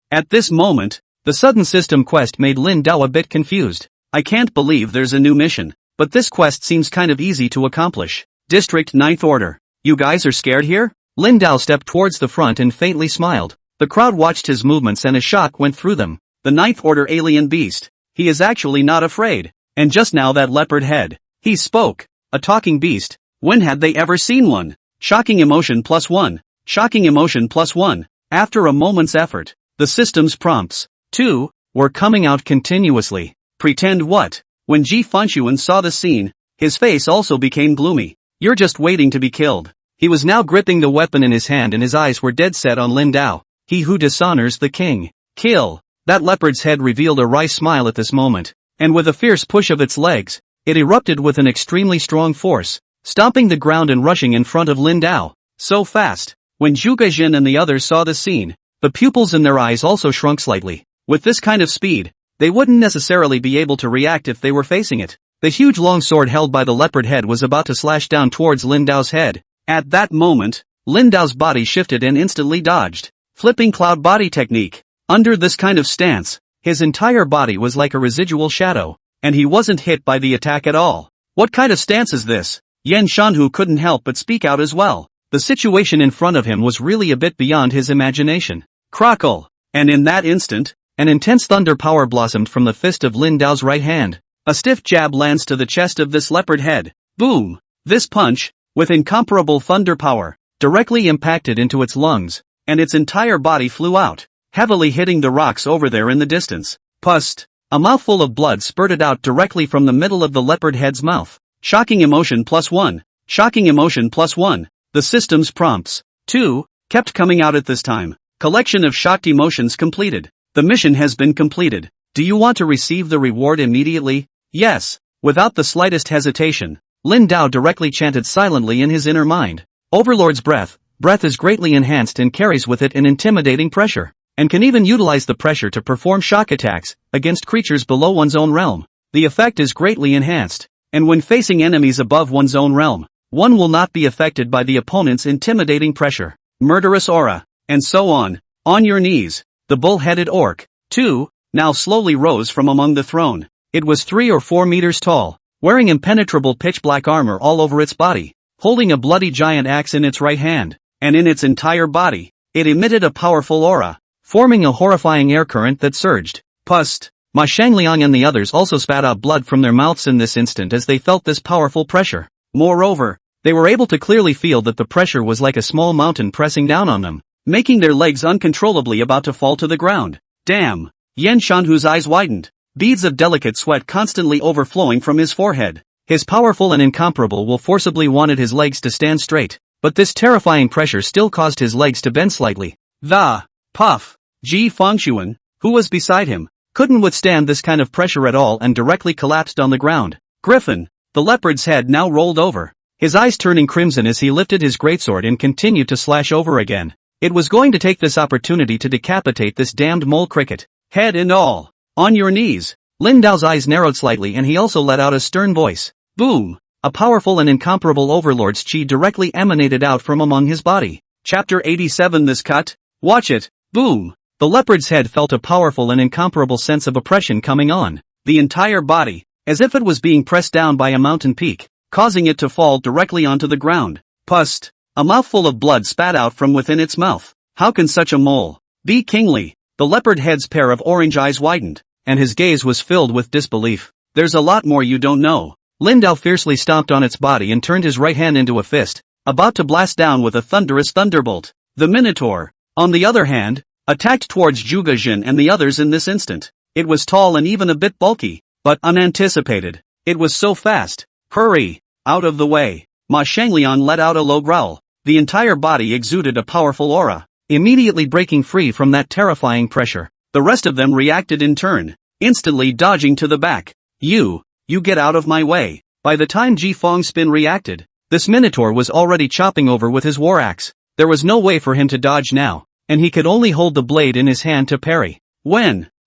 At this moment, the sudden system quest made Lin Dao a bit confused. I can't believe there's a new mission, but this quest seems kind of easy to accomplish. District 9th Order. You guys are scared here? Lin Dao stepped towards the front and faintly smiled. The crowd watched his movements and a shock went through them. The 9th Order alien beast. He is actually not afraid. And just now that leopard head. He spoke. A talking beast. When had they ever seen one? Shocking emotion +1. Shocking emotion +1. After a moment's effort, the system's prompts, 2, were coming out continuously. Pretend what? When Ji Fanxuan saw the scene, his face also became gloomy. You're just waiting to be killed. He was now gripping the weapon in his hand and his eyes were dead set on Lin Dao. He who dishonors the king. Kill. That leopard's head revealed a wry smile at this moment, and with a fierce push of its legs, it erupted with an extremely strong force, stomping the ground and rushing in front of Lin Dao. So fast. When Zhu Gaijin and the others saw the scene, the pupils in their eyes also shrunk slightly. With this kind of speed, they wouldn't necessarily be able to react if they were facing it. The huge long sword held by the leopard head was about to slash down towards Lin Dao's head. At that moment, Lin Dao's body shifted and instantly dodged. Flipping cloud body technique. Under this kind of stance, his entire body was like a residual shadow, and he wasn't hit by the attack at all. What kind of stance is this? Yen Shanhu couldn't help but speak out as well. The situation in front of him was really a bit beyond his imagination. Crackle! And in that instant, an intense thunder power blossomed from the fist of Lin Dao's right hand. A stiff jab lands to the chest of this leopard head. Boom! This punch, with incomparable thunder power, directly impacted into its lungs, and its entire body flew out, heavily hitting the rocks over there in the distance. Pust! A mouthful of blood spurted out directly from the middle of the leopard head's mouth. Shocking emotion +1. Shocking emotion +1. The system's prompts, 2, kept coming out at this time. Collection of shocked emotions completed. The mission has been completed. Do you want to receive the reward immediately? Yes. Without the slightest hesitation, Lin Dao directly chanted silently in his inner mind. Overlord's breath. Breath is greatly enhanced and carries with it an intimidating pressure, and can even utilize the pressure to perform shock attacks against creatures below one's own realm. The effect is greatly enhanced, and when facing enemies above one's own realm, one will not be affected by the opponent's intimidating pressure. Murderous aura, and so on. On your knees. The bull-headed orc, 2, now slowly rose from among the throne. It was 3 or 4 meters tall, wearing impenetrable pitch-black armor all over its body, holding a bloody giant axe in its right hand, and in its entire body, it emitted a powerful aura, forming a horrifying air current that surged. Pust! Ma Shangliang and the others also spat out blood from their mouths in this instant as they felt this powerful pressure. Moreover, they were able to clearly feel that the pressure was like a small mountain pressing down on them, making their legs uncontrollably about to fall to the ground. Damn! Yen Shanhu's eyes widened, beads of delicate sweat constantly overflowing from his forehead. His powerful and incomparable will forcibly wanted his legs to stand straight, but this terrifying pressure still caused his legs to bend slightly. The puff! Ji Fanxuan, who was beside him, couldn't withstand this kind of pressure at all and directly collapsed on the ground. Griffin! The leopard's head now rolled over, his eyes turning crimson as he lifted his greatsword and continued to slash over again. It was going to take this opportunity to decapitate this damned mole cricket, head and all. On your knees. Lin Dao's eyes narrowed slightly and he also let out a stern voice. Boom! A powerful and incomparable overlord's chi directly emanated out from among his body. Chapter 87. This cut? Watch it. Boom! The leopard's head felt a powerful and incomparable sense of oppression coming on the entire body, as if it was being pressed down by a mountain peak, causing it to fall directly onto the ground. Pust! A mouthful of blood spat out from within its mouth. How can such a mole be kingly? The leopard head's pair of orange eyes widened, and his gaze was filled with disbelief. There's a lot more you don't know. Lin Dao fiercely stomped on its body and turned his right hand into a fist, about to blast down with a thunderous thunderbolt. The Minotaur, on the other hand, attacked towards Zhuge Jin and the others in this instant. It was tall and even a bit bulky, but unanticipated. It was so fast. Hurry! Out of the way! Ma Shangliang let out a low growl. The entire body exuded a powerful aura, immediately breaking free from that terrifying pressure. The rest of them reacted in turn, instantly dodging to the back. You get out of my way. By the time Ji Fongspin reacted, this minotaur was already chopping over with his war axe. There was no way for him to dodge now, and he could only hold the blade in his hand to parry.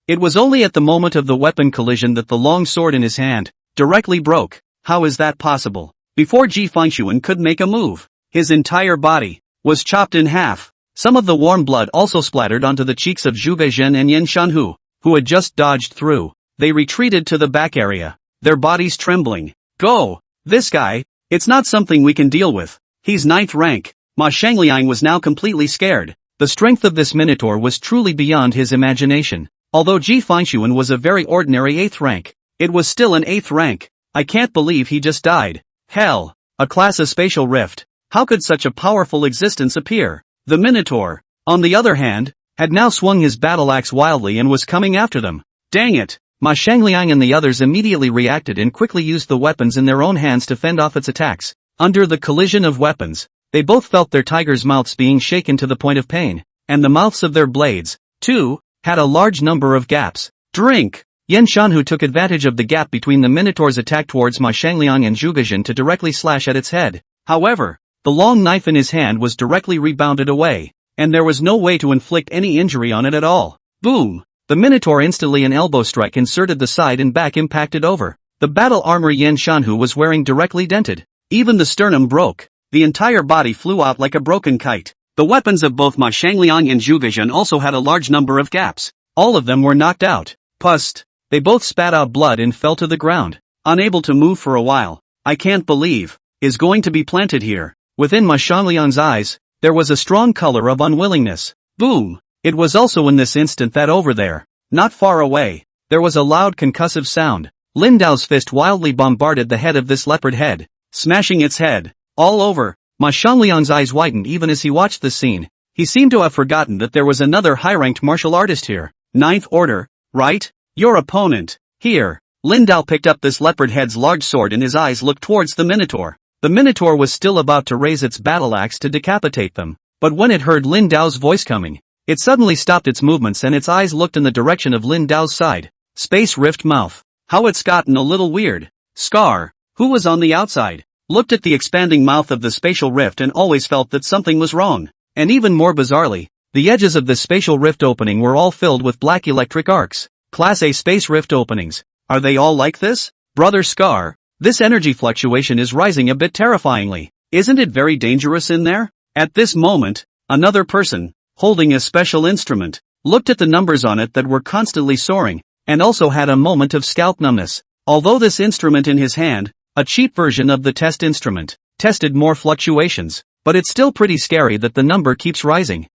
It was only at the moment of the weapon collision that the long sword in his hand directly broke. How is that possible? Before Ji Fengxuan could make a move, his entire body was chopped in half. Some of the warm blood also splattered onto the cheeks of Zhuge Zhen and Yin Shanhu, who had just dodged through. They retreated to the back area, their bodies trembling. Go! This guy, it's not something we can deal with. He's 9th rank. Ma Shangliang was now completely scared. The strength of this minotaur was truly beyond his imagination. Although Ji Fengxuan was a very ordinary 8th rank, it was still an 8th rank. I can't believe he just died. Hell! A class of spatial rift. How could such a powerful existence appear? The minotaur, on the other hand, had now swung his battle axe wildly and was coming after them. Dang it! Ma Shangliang and the others immediately reacted and quickly used the weapons in their own hands to fend off its attacks. Under the collision of weapons, they both felt their tigers' mouths being shaken to the point of pain, and the mouths of their blades, too, had a large number of gaps. Drink! Yin Shanhu took advantage of the gap between the minotaur's attack towards Ma Shangliang and Zhuge Zhen to directly slash at its head. However, the long knife in his hand was directly rebounded away, and there was no way to inflict any injury on it at all. Boom! The minotaur instantly an elbow strike inserted the side and back impacted over. The battle armor Yin Shanhu was wearing directly dented. Even the sternum broke. The entire body flew out like a broken kite. The weapons of both Ma Shangliang and Zhuge Zhen also had a large number of gaps. All of them were knocked out. Pust! They both spat out blood and fell to the ground, unable to move for a while. I can't believe is going to be planted here. Within Ma Shangliang's eyes, there was a strong color of unwillingness. Boom! It was also in this instant that over there, not far away, there was a loud concussive sound. Lin Dao's fist wildly bombarded the head of this leopard head, smashing its head all over. Ma Shangliang's eyes widened even as he watched the scene. He seemed to have forgotten that there was another high-ranked martial artist here. 9th order, right? Your opponent. Here. Lin Dao picked up this leopard head's large sword and his eyes looked towards the minotaur. The minotaur was still about to raise its battle axe to decapitate them, but when it heard Lin Dao's voice coming, it suddenly stopped its movements and its eyes looked in the direction of Lin Dao's side. Space rift mouth. How it's gotten a little weird. Scar, who was on the outside, looked at the expanding mouth of the spatial rift and always felt that something was wrong. And even more bizarrely, the edges of this spatial rift opening were all filled with black electric arcs. Class A space rift openings. Are they all like this? Brother Scar, this energy fluctuation is rising a bit terrifyingly. Isn't it very dangerous in there? At this moment, another person, holding a special instrument, looked at the numbers on it that were constantly soaring, and also had a moment of scalp numbness. Although this instrument in his hand, a cheap version of the test instrument, tested more fluctuations, but it's still pretty scary that the number keeps rising.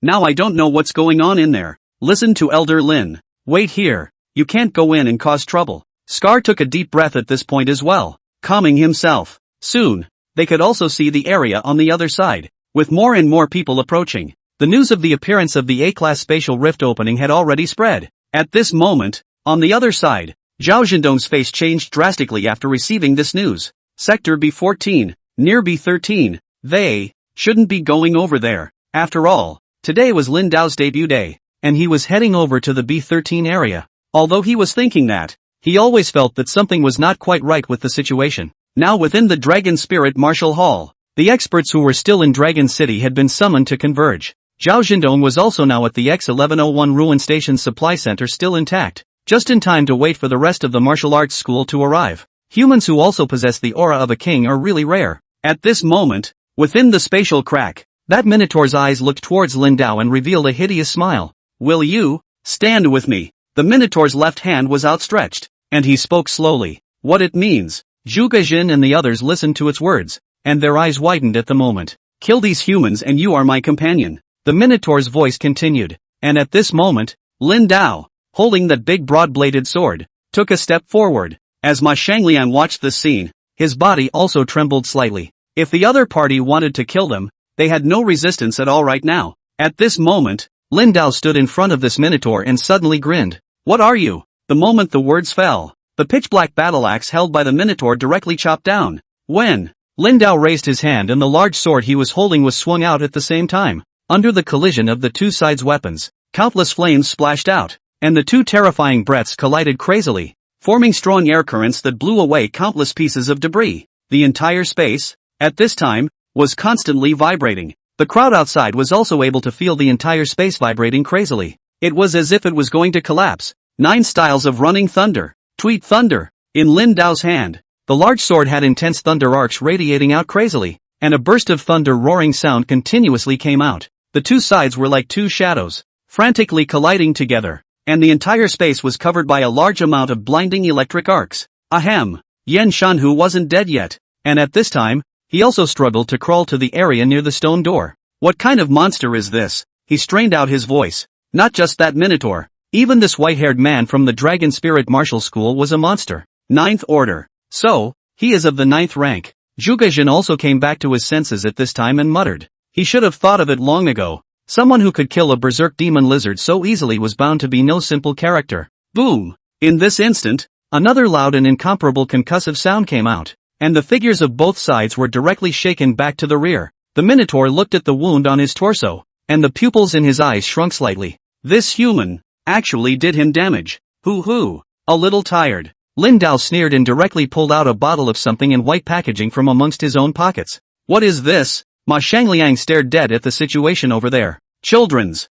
Now I don't know what's going on in there. Listen to Elder Lin. Wait here. You can't go in and cause trouble. Scar took a deep breath at this point as well, calming himself. Soon, they could also see the area on the other side, with more and more people approaching. The news of the appearance of the A-class spatial rift opening had already spread. At this moment, on the other side, Zhao Zhendong's face changed drastically after receiving this news. Sector B14, near B13, they shouldn't be going over there. After all, today was Lin Dao's debut day, and he was heading over to the B13 area. Although he was thinking that, he always felt that something was not quite right with the situation. Now within the Dragon Spirit Martial Hall, the experts who were still in Dragon City had been summoned to converge. Zhao Zhendong was also now at the X1101 Ruin Station Supply Center still intact, just in time to wait for the rest of the martial arts school to arrive. Humans who also possess the aura of a king are really rare. At this moment, within the spatial crack, that minotaur's eyes looked towards Lin Dao and revealed a hideous smile. Will you stand with me? The minotaur's left hand was outstretched, and he spoke slowly. What it means. Zhuge Zhen and the others listened to its words, and their eyes widened at the moment. Kill these humans and you are my companion. The minotaur's voice continued, and at this moment, Lin Dao, holding that big broad-bladed sword, took a step forward. As Ma Shangliang watched this scene, his body also trembled slightly. If the other party wanted to kill them, they had no resistance at all right now. At this moment, Lin Dao stood in front of this minotaur and suddenly grinned. What are you? The moment the words fell, the pitch-black battle axe held by the Minotaur directly chopped down. When Lin Dao raised his hand and the large sword he was holding was swung out at the same time. Under the collision of the two sides' weapons, countless flames splashed out, and the two terrifying breaths collided crazily, forming strong air currents that blew away countless pieces of debris. The entire space, at this time, was constantly vibrating. The crowd outside was also able to feel the entire space vibrating crazily. It was as if it was going to collapse. 9 styles of running thunder. Tweet thunder. In Lin Dao's hand, the large sword had intense thunder arcs radiating out crazily, and a burst of thunder roaring sound continuously came out. The two sides were like two shadows, frantically colliding together, and the entire space was covered by a large amount of blinding electric arcs. Ahem. Yen Shanhu wasn't dead yet, and at this time, he also struggled to crawl to the area near the stone door. What kind of monster is this? He strained out his voice. Not just that Minotaur. Even this white-haired man from the Dragon Spirit Martial School was a monster. 9th order. So, he is of the 9th rank. Zhuge Jin also came back to his senses at this time and muttered. He should have thought of it long ago. Someone who could kill a berserk demon lizard so easily was bound to be no simple character. Boom! In this instant, another loud and incomparable concussive sound came out, and the figures of both sides were directly shaken back to the rear. The Minotaur looked at the wound on his torso, and the pupils in his eyes shrunk slightly. This human actually did him damage. Hoo. A little tired. Lin Dao sneered and directly pulled out a bottle of something in white packaging from amongst his own pockets. What is this? Ma Shangliang stared dead at the situation over there. Children's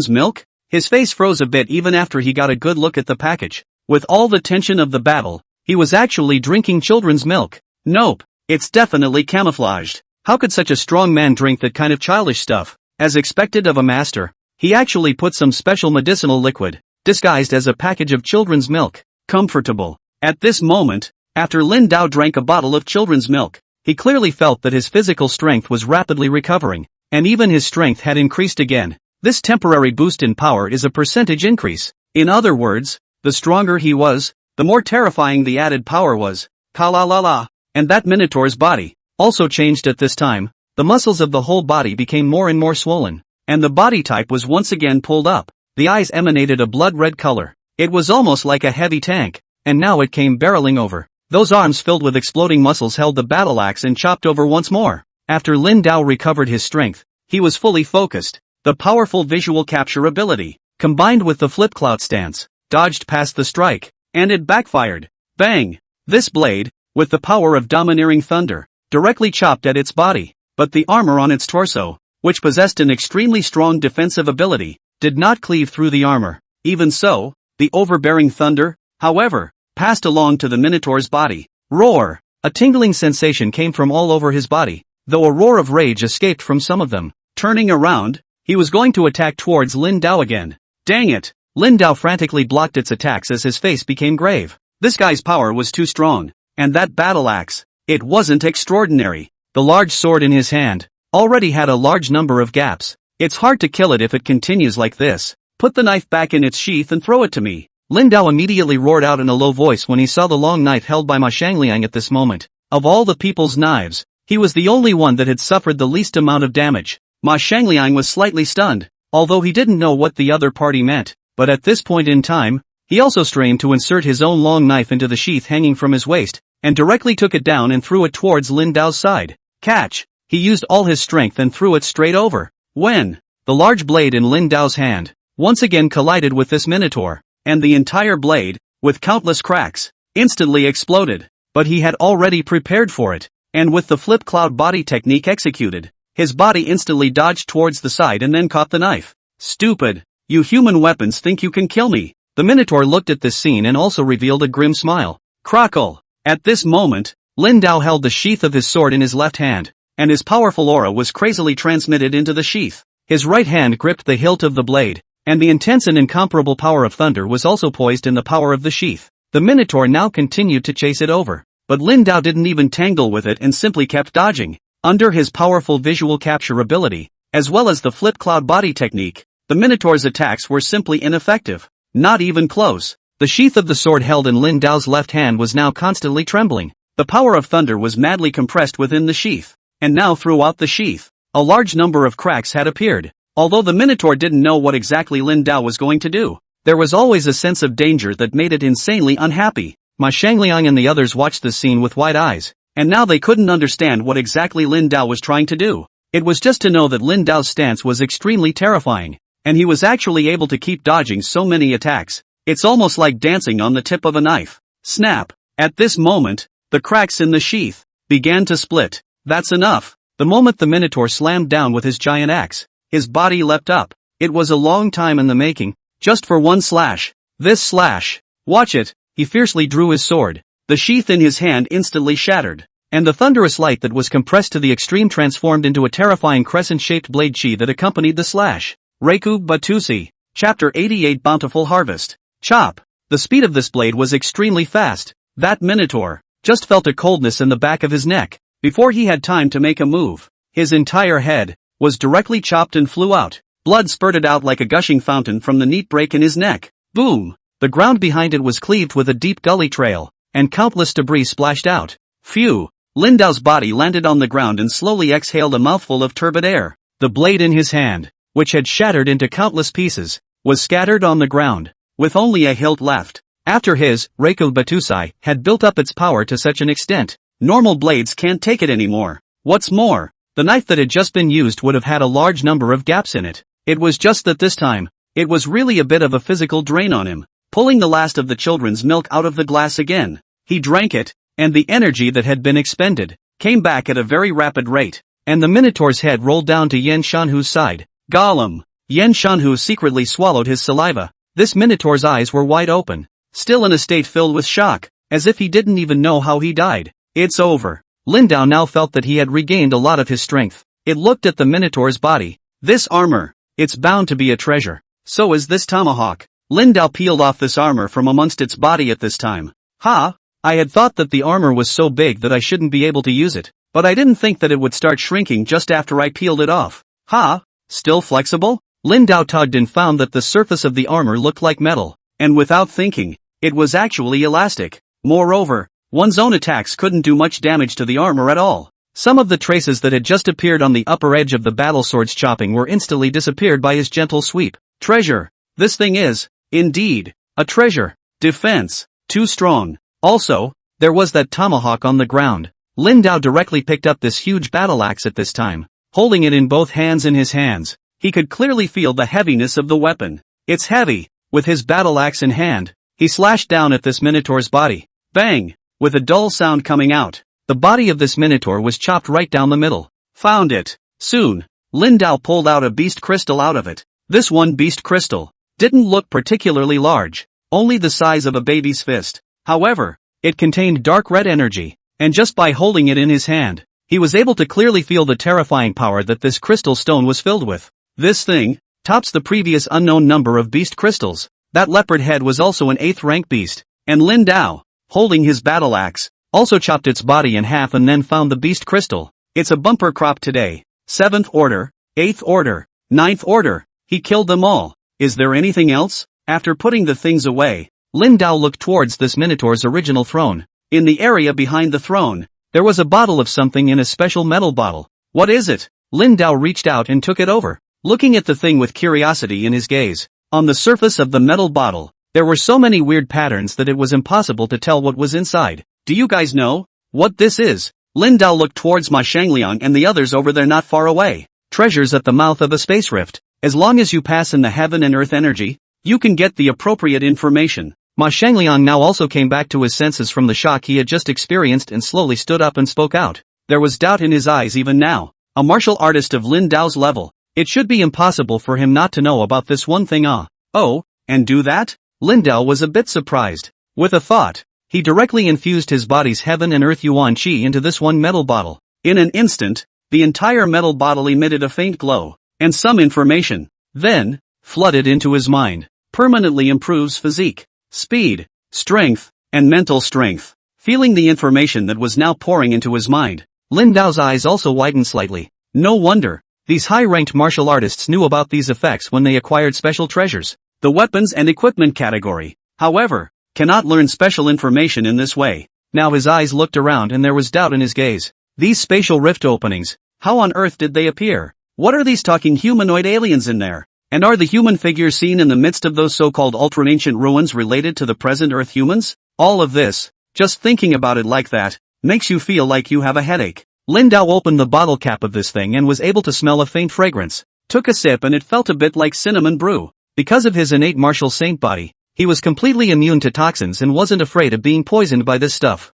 milk? His face froze a bit even after he got a good look at the package. With all the tension of the battle, he was actually drinking children's milk. Nope, it's definitely camouflaged. How could such a strong man drink that kind of childish stuff? As expected of a master, he actually put some special medicinal liquid, disguised as a package of children's milk. Comfortable. At this moment, after Lin Dao drank a bottle of children's milk, he clearly felt that his physical strength was rapidly recovering, and even his strength had increased again. This temporary boost in power is a percentage increase. In other words, the stronger he was, the more terrifying the added power was. Ka-la-la-la. And that Minotaur's body also changed at this time. The muscles of the whole body became more and more swollen, and the body type was once again pulled up. The eyes emanated a blood-red color. It was almost like a heavy tank, and now it came barreling over. Those arms filled with exploding muscles held the battle axe and chopped over once more. After Lin Dao recovered his strength, he was fully focused. The powerful visual capture ability, combined with the flip cloud stance, dodged past the strike, and it backfired. Bang! This blade, with the power of domineering thunder, directly chopped at its body, but the armor on its torso, which possessed an extremely strong defensive ability, did not cleave through the armor. Even so, the overbearing thunder, however, passed along to the Minotaur's body. Roar! A tingling sensation came from all over his body, though a roar of rage escaped from some of them. Turning around, he was going to attack towards Lin Dao again. Dang it! Lin Dao frantically blocked its attacks as his face became grave. This guy's power was too strong, and that battle axe, it wasn't extraordinary. The large sword in his hand already had a large number of gaps. It's hard to kill it if it continues like this. Put the knife back in its sheath and throw it to me. Lin Dao immediately roared out in a low voice when he saw the long knife held by Ma Shangliang at this moment. Of all the people's knives, he was the only one that had suffered the least amount of damage. Ma Shangliang was slightly stunned, although he didn't know what the other party meant, but at this point in time, he also strained to insert his own long knife into the sheath hanging from his waist, and directly took it down and threw it towards Lin Dao's side. Catch! He used all his strength and threw it straight over. When the large blade in Lin Dao's hand once again collided with this Minotaur, and the entire blade, with countless cracks, instantly exploded. But he had already prepared for it, and with the flip cloud body technique executed, his body instantly dodged towards the side and then caught the knife. Stupid! You human weapons think you can kill me? The Minotaur looked at this scene and also revealed a grim smile. Crackle! At this moment, Lin Dao held the sheath of his sword in his left hand, and his powerful aura was crazily transmitted into the sheath. His right hand gripped the hilt of the blade, and the intense and incomparable power of thunder was also poised in the power of the sheath. The Minotaur now continued to chase it over, but Lin Dao didn't even tangle with it and simply kept dodging. Under his powerful visual capture ability, as well as the flip cloud body technique, the Minotaur's attacks were simply ineffective. Not even close. The sheath of the sword held in Lin Dao's left hand was now constantly trembling. The power of thunder was madly compressed within the sheath, and now throughout the sheath, a large number of cracks had appeared. Although the Minotaur didn't know what exactly Lin Dao was going to do, there was always a sense of danger that made it insanely unhappy. Ma Shangliang and the others watched this scene with wide eyes, and now they couldn't understand what exactly Lin Dao was trying to do. It was just to know that Lin Dao's stance was extremely terrifying, and he was actually able to keep dodging so many attacks. It's almost like dancing on the tip of a knife. Snap! At this moment, the cracks in the sheath began to split. That's enough. The moment the Minotaur slammed down with his giant axe, his body leapt up. It was a long time in the making, just for one slash. This slash. Watch it. He fiercely drew his sword. The sheath in his hand instantly shattered, and the thunderous light that was compressed to the extreme transformed into a terrifying crescent-shaped blade chi that accompanied the slash. Reiku Batusi. Chapter 88 Bountiful Harvest. Chop. The speed of this blade was extremely fast. That Minotaur just felt a coldness in the back of his neck. Before he had time to make a move, his entire head was directly chopped and flew out. Blood spurted out like a gushing fountain from the neat break in his neck. Boom! The ground behind it was cleaved with a deep gully trail, and countless debris splashed out. Phew! Lin Dao's body landed on the ground and slowly exhaled a mouthful of turbid air. The blade in his hand, which had shattered into countless pieces, was scattered on the ground, with only a hilt left. After his, Reiku Batusai, had built up its power to such an extent, normal blades can't take it anymore. What's more, the knife that had just been used would have had a large number of gaps in it. It was just that this time, it was really a bit of a physical drain on him. Pulling the last of the children's milk out of the glass again, he drank it, and the energy that had been expended came back at a very rapid rate, and the Minotaur's head rolled down to Yen Shanhu's side. Gollum! Yen Shanhu secretly swallowed his saliva. This Minotaur's eyes were wide open, still in a state filled with shock, as if he didn't even know how he died. It's over. Lin Dao now felt that he had regained a lot of his strength. It looked at the Minotaur's body. This armor, it's bound to be a treasure. So is this tomahawk. Lin Dao peeled off this armor from amongst its body at this time. Ha! I had thought that the armor was so big that I shouldn't be able to use it, but I didn't think that it would start shrinking just after I peeled it off. Ha! Still flexible? Lin Dao tugged and found that the surface of the armor looked like metal, and without thinking, it was actually elastic. Moreover, one's own attacks couldn't do much damage to the armor at all. Some of the traces that had just appeared on the upper edge of the battle sword's chopping were instantly disappeared by his gentle sweep. Treasure! This thing is, indeed, a treasure. Defense. Too strong. Also, there was that tomahawk on the ground. Lin Dao directly picked up this huge battle axe at this time, holding it in both hands in his hands. He could clearly feel the heaviness of the weapon. It's heavy. With his battle axe in hand, he slashed down at this Minotaur's body. Bang! With a dull sound coming out, the body of this Minotaur was chopped right down the middle. Found it. Soon, Lin Dao pulled out a beast crystal out of it. This one beast crystal didn't look particularly large, only the size of a baby's fist. However, it contained dark red energy, and just by holding it in his hand, he was able to clearly feel the terrifying power that this crystal stone was filled with. This thing tops the previous unknown number of beast crystals. That leopard head was also an 8th rank beast, and Lin Dao, holding his battle axe, also chopped its body in half and then found the beast crystal. It's a bumper crop today. 7th order, 8th order, 9th order. He killed them all. Is there anything else? After putting the things away, Lin Dao looked towards this Minotaur's original throne. In the area behind the throne, there was a bottle of something in a special metal bottle. What is it? Lin Dao reached out and took it over, looking at the thing with curiosity in his gaze. On the surface of the metal bottle, there were so many weird patterns that it was impossible to tell what was inside. Do you guys know what this is? Lin Dao looked towards Ma Shangliang and the others over there not far away. Treasures at the mouth of a space rift. As long as you pass in the heaven and earth energy, you can get the appropriate information. Ma Shangliang now also came back to his senses from the shock he had just experienced and slowly stood up and spoke out. There was doubt in his eyes even now. A martial artist of Lin Dao's level, it should be impossible for him not to know about this one thing. Oh, and do that? Lin Dao was a bit surprised. With a thought, he directly infused his body's heaven and earth yuan qi into this one metal bottle. In an instant, the entire metal bottle emitted a faint glow, and some information, then, flooded into his mind. Permanently improves physique, speed, strength, and mental strength. Feeling the information that was now pouring into his mind, Lin Dao's eyes also widened slightly. No wonder, these high-ranked martial artists knew about these effects when they acquired special treasures. The weapons and equipment category, however, cannot learn special information in this way. Now his eyes looked around and there was doubt in his gaze. These spatial rift openings, how on earth did they appear? What are these talking humanoid aliens in there? And are the human figures seen in the midst of those so-called ultra-ancient ruins related to the present Earth humans? All of this, just thinking about it like that, makes you feel like you have a headache. Lin Dao opened the bottle cap of this thing and was able to smell a faint fragrance. Took a sip and it felt a bit like cinnamon brew. Because of his innate martial saint body, he was completely immune to toxins and wasn't afraid of being poisoned by this stuff.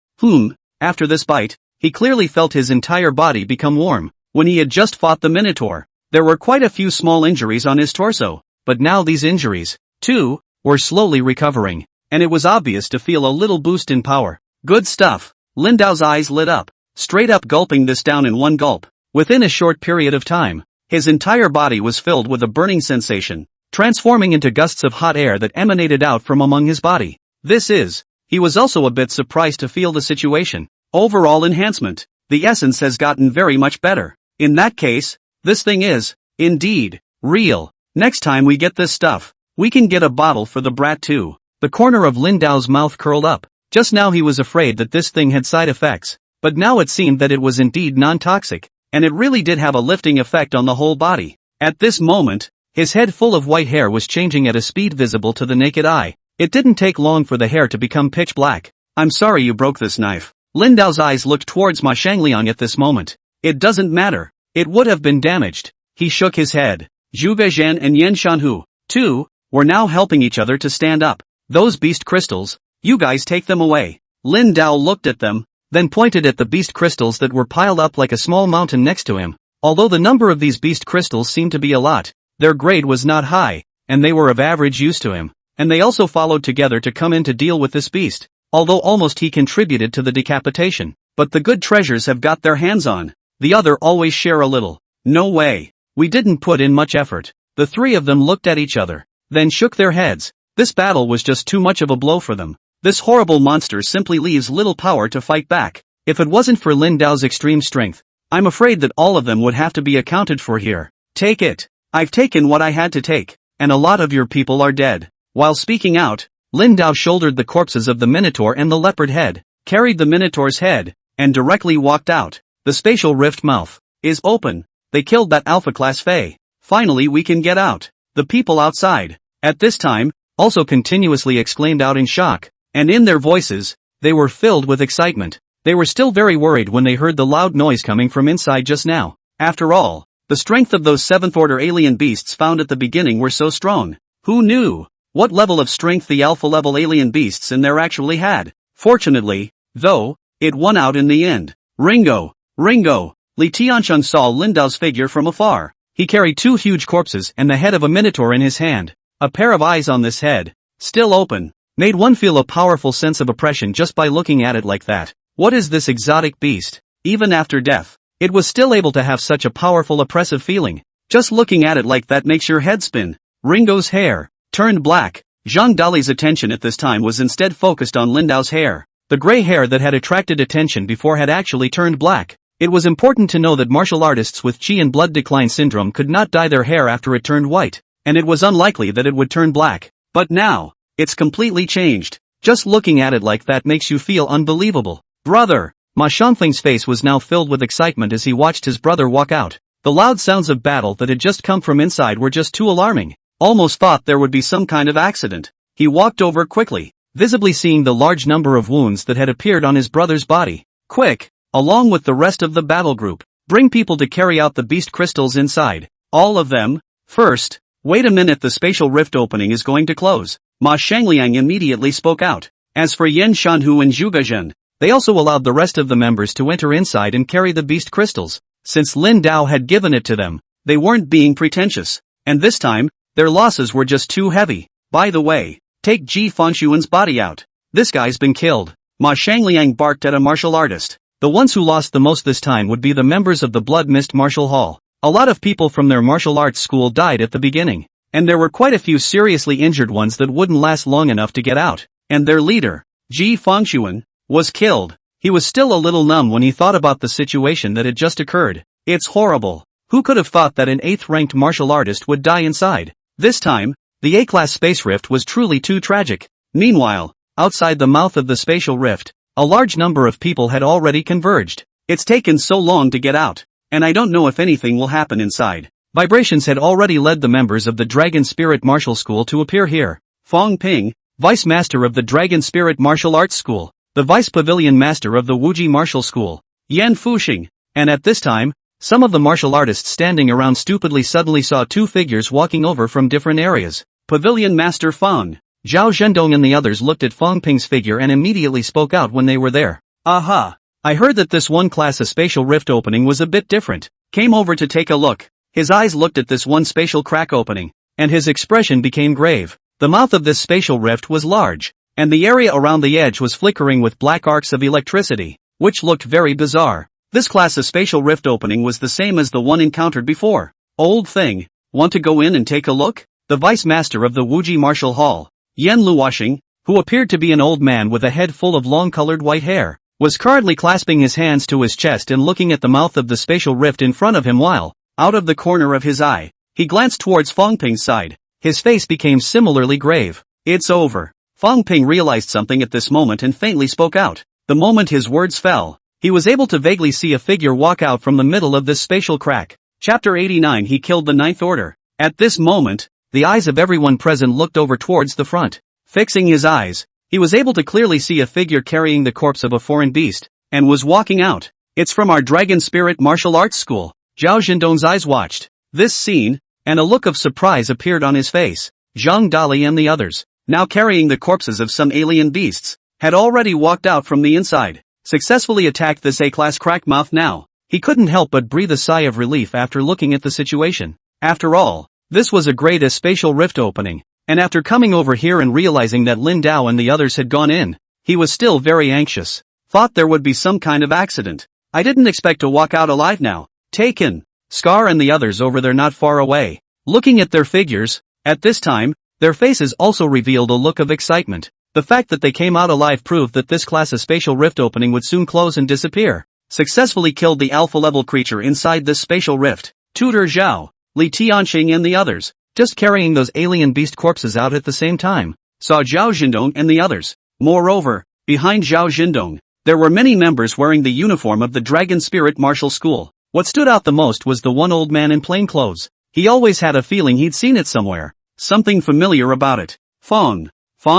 After this bite, he clearly felt his entire body become warm. When he had just fought the Minotaur, there were quite a few small injuries on his torso, but now these injuries, too, were slowly recovering, and it was obvious to feel a little boost in power. Good stuff. Lin Dao's eyes lit up, straight up gulping this down in one gulp. Within a short period of time, his entire body was filled with a burning sensation, transforming into gusts of hot air that emanated out from among his body. He was also a bit surprised to feel the situation. Overall enhancement. The essence has gotten very much better. In that case, this thing is, indeed, real. Next time we get this stuff, we can get a bottle for the brat too. The corner of Lin Dao's mouth curled up. Just now he was afraid that this thing had side effects, but now it seemed that it was indeed non-toxic, and it really did have a lifting effect on the whole body. At this moment, his head full of white hair was changing at a speed visible to the naked eye. It didn't take long for the hair to become pitch black. I'm sorry you broke this knife. Lin Dao's eyes looked towards Ma Shangliang at this moment. It doesn't matter. It would have been damaged. He shook his head. Zhu Gezhen and Yan Shanhu, too, were now helping each other to stand up. Those beast crystals, you guys take them away. Lin Dao looked at them, then pointed at the beast crystals that were piled up like a small mountain next to him. Although the number of these beast crystals seemed to be a lot, their grade was not high, and they were of average use to him. And they also followed together to come in to deal with this beast. Although almost he contributed to the decapitation. But the good treasures have got their hands on. The other always share a little. No way. We didn't put in much effort. The three of them looked at each other, then shook their heads. This battle was just too much of a blow for them. This horrible monster simply leaves little power to fight back. If it wasn't for Lin Dao's extreme strength, I'm afraid that all of them would have to be accounted for here. Take it. I've taken what I had to take, and a lot of your people are dead. While speaking out, Lin Dao shouldered the corpses of the Minotaur and the leopard head, carried the Minotaur's head, and directly walked out. The spatial rift mouth is open. They killed that alpha class Fey. Finally we can get out. The people outside, at this time, also continuously exclaimed out in shock, and in their voices, they were filled with excitement. They were still very worried when they heard the loud noise coming from inside just now. After all, the strength of those 7th order alien beasts found at the beginning were so strong. Who knew what level of strength the alpha level alien beasts in there actually had? Fortunately, though, it won out in the end. Ringo! Li Tiansheng saw Lin Dao's figure from afar. He carried two huge corpses and the head of a minotaur in his hand. A pair of eyes on this head, still open, made one feel a powerful sense of oppression just by looking at it like that. What is this exotic beast? Even after death, it was still able to have such a powerful oppressive feeling. Just looking at it like that makes your head spin. Ringo's hair turned black. Zhang Dali's attention at this time was instead focused on Lin Dao's hair. The gray hair that had attracted attention before had actually turned black. It was important to know that martial artists with qi and blood decline syndrome could not dye their hair after it turned white, and it was unlikely that it would turn black. But now, it's completely changed. Just looking at it like that makes you feel unbelievable. Brother! Ma Shangling's face was now filled with excitement as he watched his brother walk out. The loud sounds of battle that had just come from inside were just too alarming. Almost thought there would be some kind of accident. He walked over quickly, visibly seeing the large number of wounds that had appeared on his brother's body. Quick! Along with the rest of the battle group, bring people to carry out the beast crystals inside. All of them. First, wait a minute, the spatial rift opening is going to close. Ma Shangliang immediately spoke out. As for Yan Shanhu and Zhu Gezhen, they also allowed the rest of the members to enter inside and carry the beast crystals. Since Lin Dao had given it to them, they weren't being pretentious. And this time, their losses were just too heavy. By the way, take Ji Fengxuan's body out. This guy's been killed. Ma Shangliang barked at a martial artist. The ones who lost the most this time would be the members of the Blood Mist Martial Hall. A lot of people from their martial arts school died at the beginning, and there were quite a few seriously injured ones that wouldn't last long enough to get out. And their leader, Ji Fengxuan, was killed. He was still a little numb when he thought about the situation that had just occurred. It's horrible. Who could have thought that an 8th ranked martial artist would die inside? This time, the A-class space rift was truly too tragic. Meanwhile, outside the mouth of the spatial rift, a large number of people had already converged. It's taken so long to get out, and I don't know if anything will happen inside. Vibrations had already led the members of the Dragon Spirit Martial School to appear here. Fong Ping, Vice Master of the Dragon Spirit Martial Arts School, the Vice Pavilion Master of the Wuji Martial School, Yan Fuxing, and at this time, some of the martial artists standing around stupidly suddenly saw two figures walking over from different areas. Pavilion Master Fong, Zhao Zhendong and the others looked at Fong Ping's figure and immediately spoke out when they were there. Aha! I heard that this one class a spatial rift opening was a bit different. Came over to take a look. His eyes looked at this one spatial crack opening, and his expression became grave. The mouth of this spatial rift was large, and the area around the edge was flickering with black arcs of electricity, which looked very bizarre. This class of spatial rift opening was the same as the one encountered before. Old thing, want to go in and take a look? The Vice Master of the Wuji Martial Hall, Yan Luoxing, who appeared to be an old man with a head full of long-colored white hair, was currently clasping his hands to his chest and looking at the mouth of the spatial rift in front of him while, out of the corner of his eye, he glanced towards Fong Ping's side. His face became similarly grave. It's over. Fong Ping realized something at this moment and faintly spoke out. The moment his words fell, he was able to vaguely see a figure walk out from the middle of this spatial crack. Chapter 89. He killed the Ninth Order. At this moment, the eyes of everyone present looked over towards the front. Fixing his eyes, he was able to clearly see a figure carrying the corpse of a foreign beast, and was walking out. It's from our Dragon Spirit Martial Arts School. Zhao Zhendong's eyes watched this scene, and a look of surprise appeared on his face. Zhang Dali and the others, now carrying the corpses of some alien beasts, had already walked out from the inside, successfully attacked this A-class crackmouth now. He couldn't help but breathe a sigh of relief after looking at the situation. After all, this was a great spatial rift opening, and after coming over here and realizing that Lin Dao and the others had gone in, he was still very anxious. Thought there would be some kind of accident. I didn't expect to walk out alive now. Taken. Scar and the others over there not far away, looking at their figures. At this time, their faces also revealed a look of excitement. The fact that they came out alive proved that this class of spatial rift opening would soon close and disappear. Successfully killed the alpha-level creature inside this spatial rift. Tutor Zhao, Li Tianxing and the others, just carrying those alien beast corpses out at the same time, saw Zhao Zhendong and the others. Moreover, behind Zhao Zhendong, there were many members wearing the uniform of the Dragon Spirit Martial School. What stood out the most was the one old man in plain clothes. He always had a feeling he'd seen it somewhere. Something familiar about it. Fong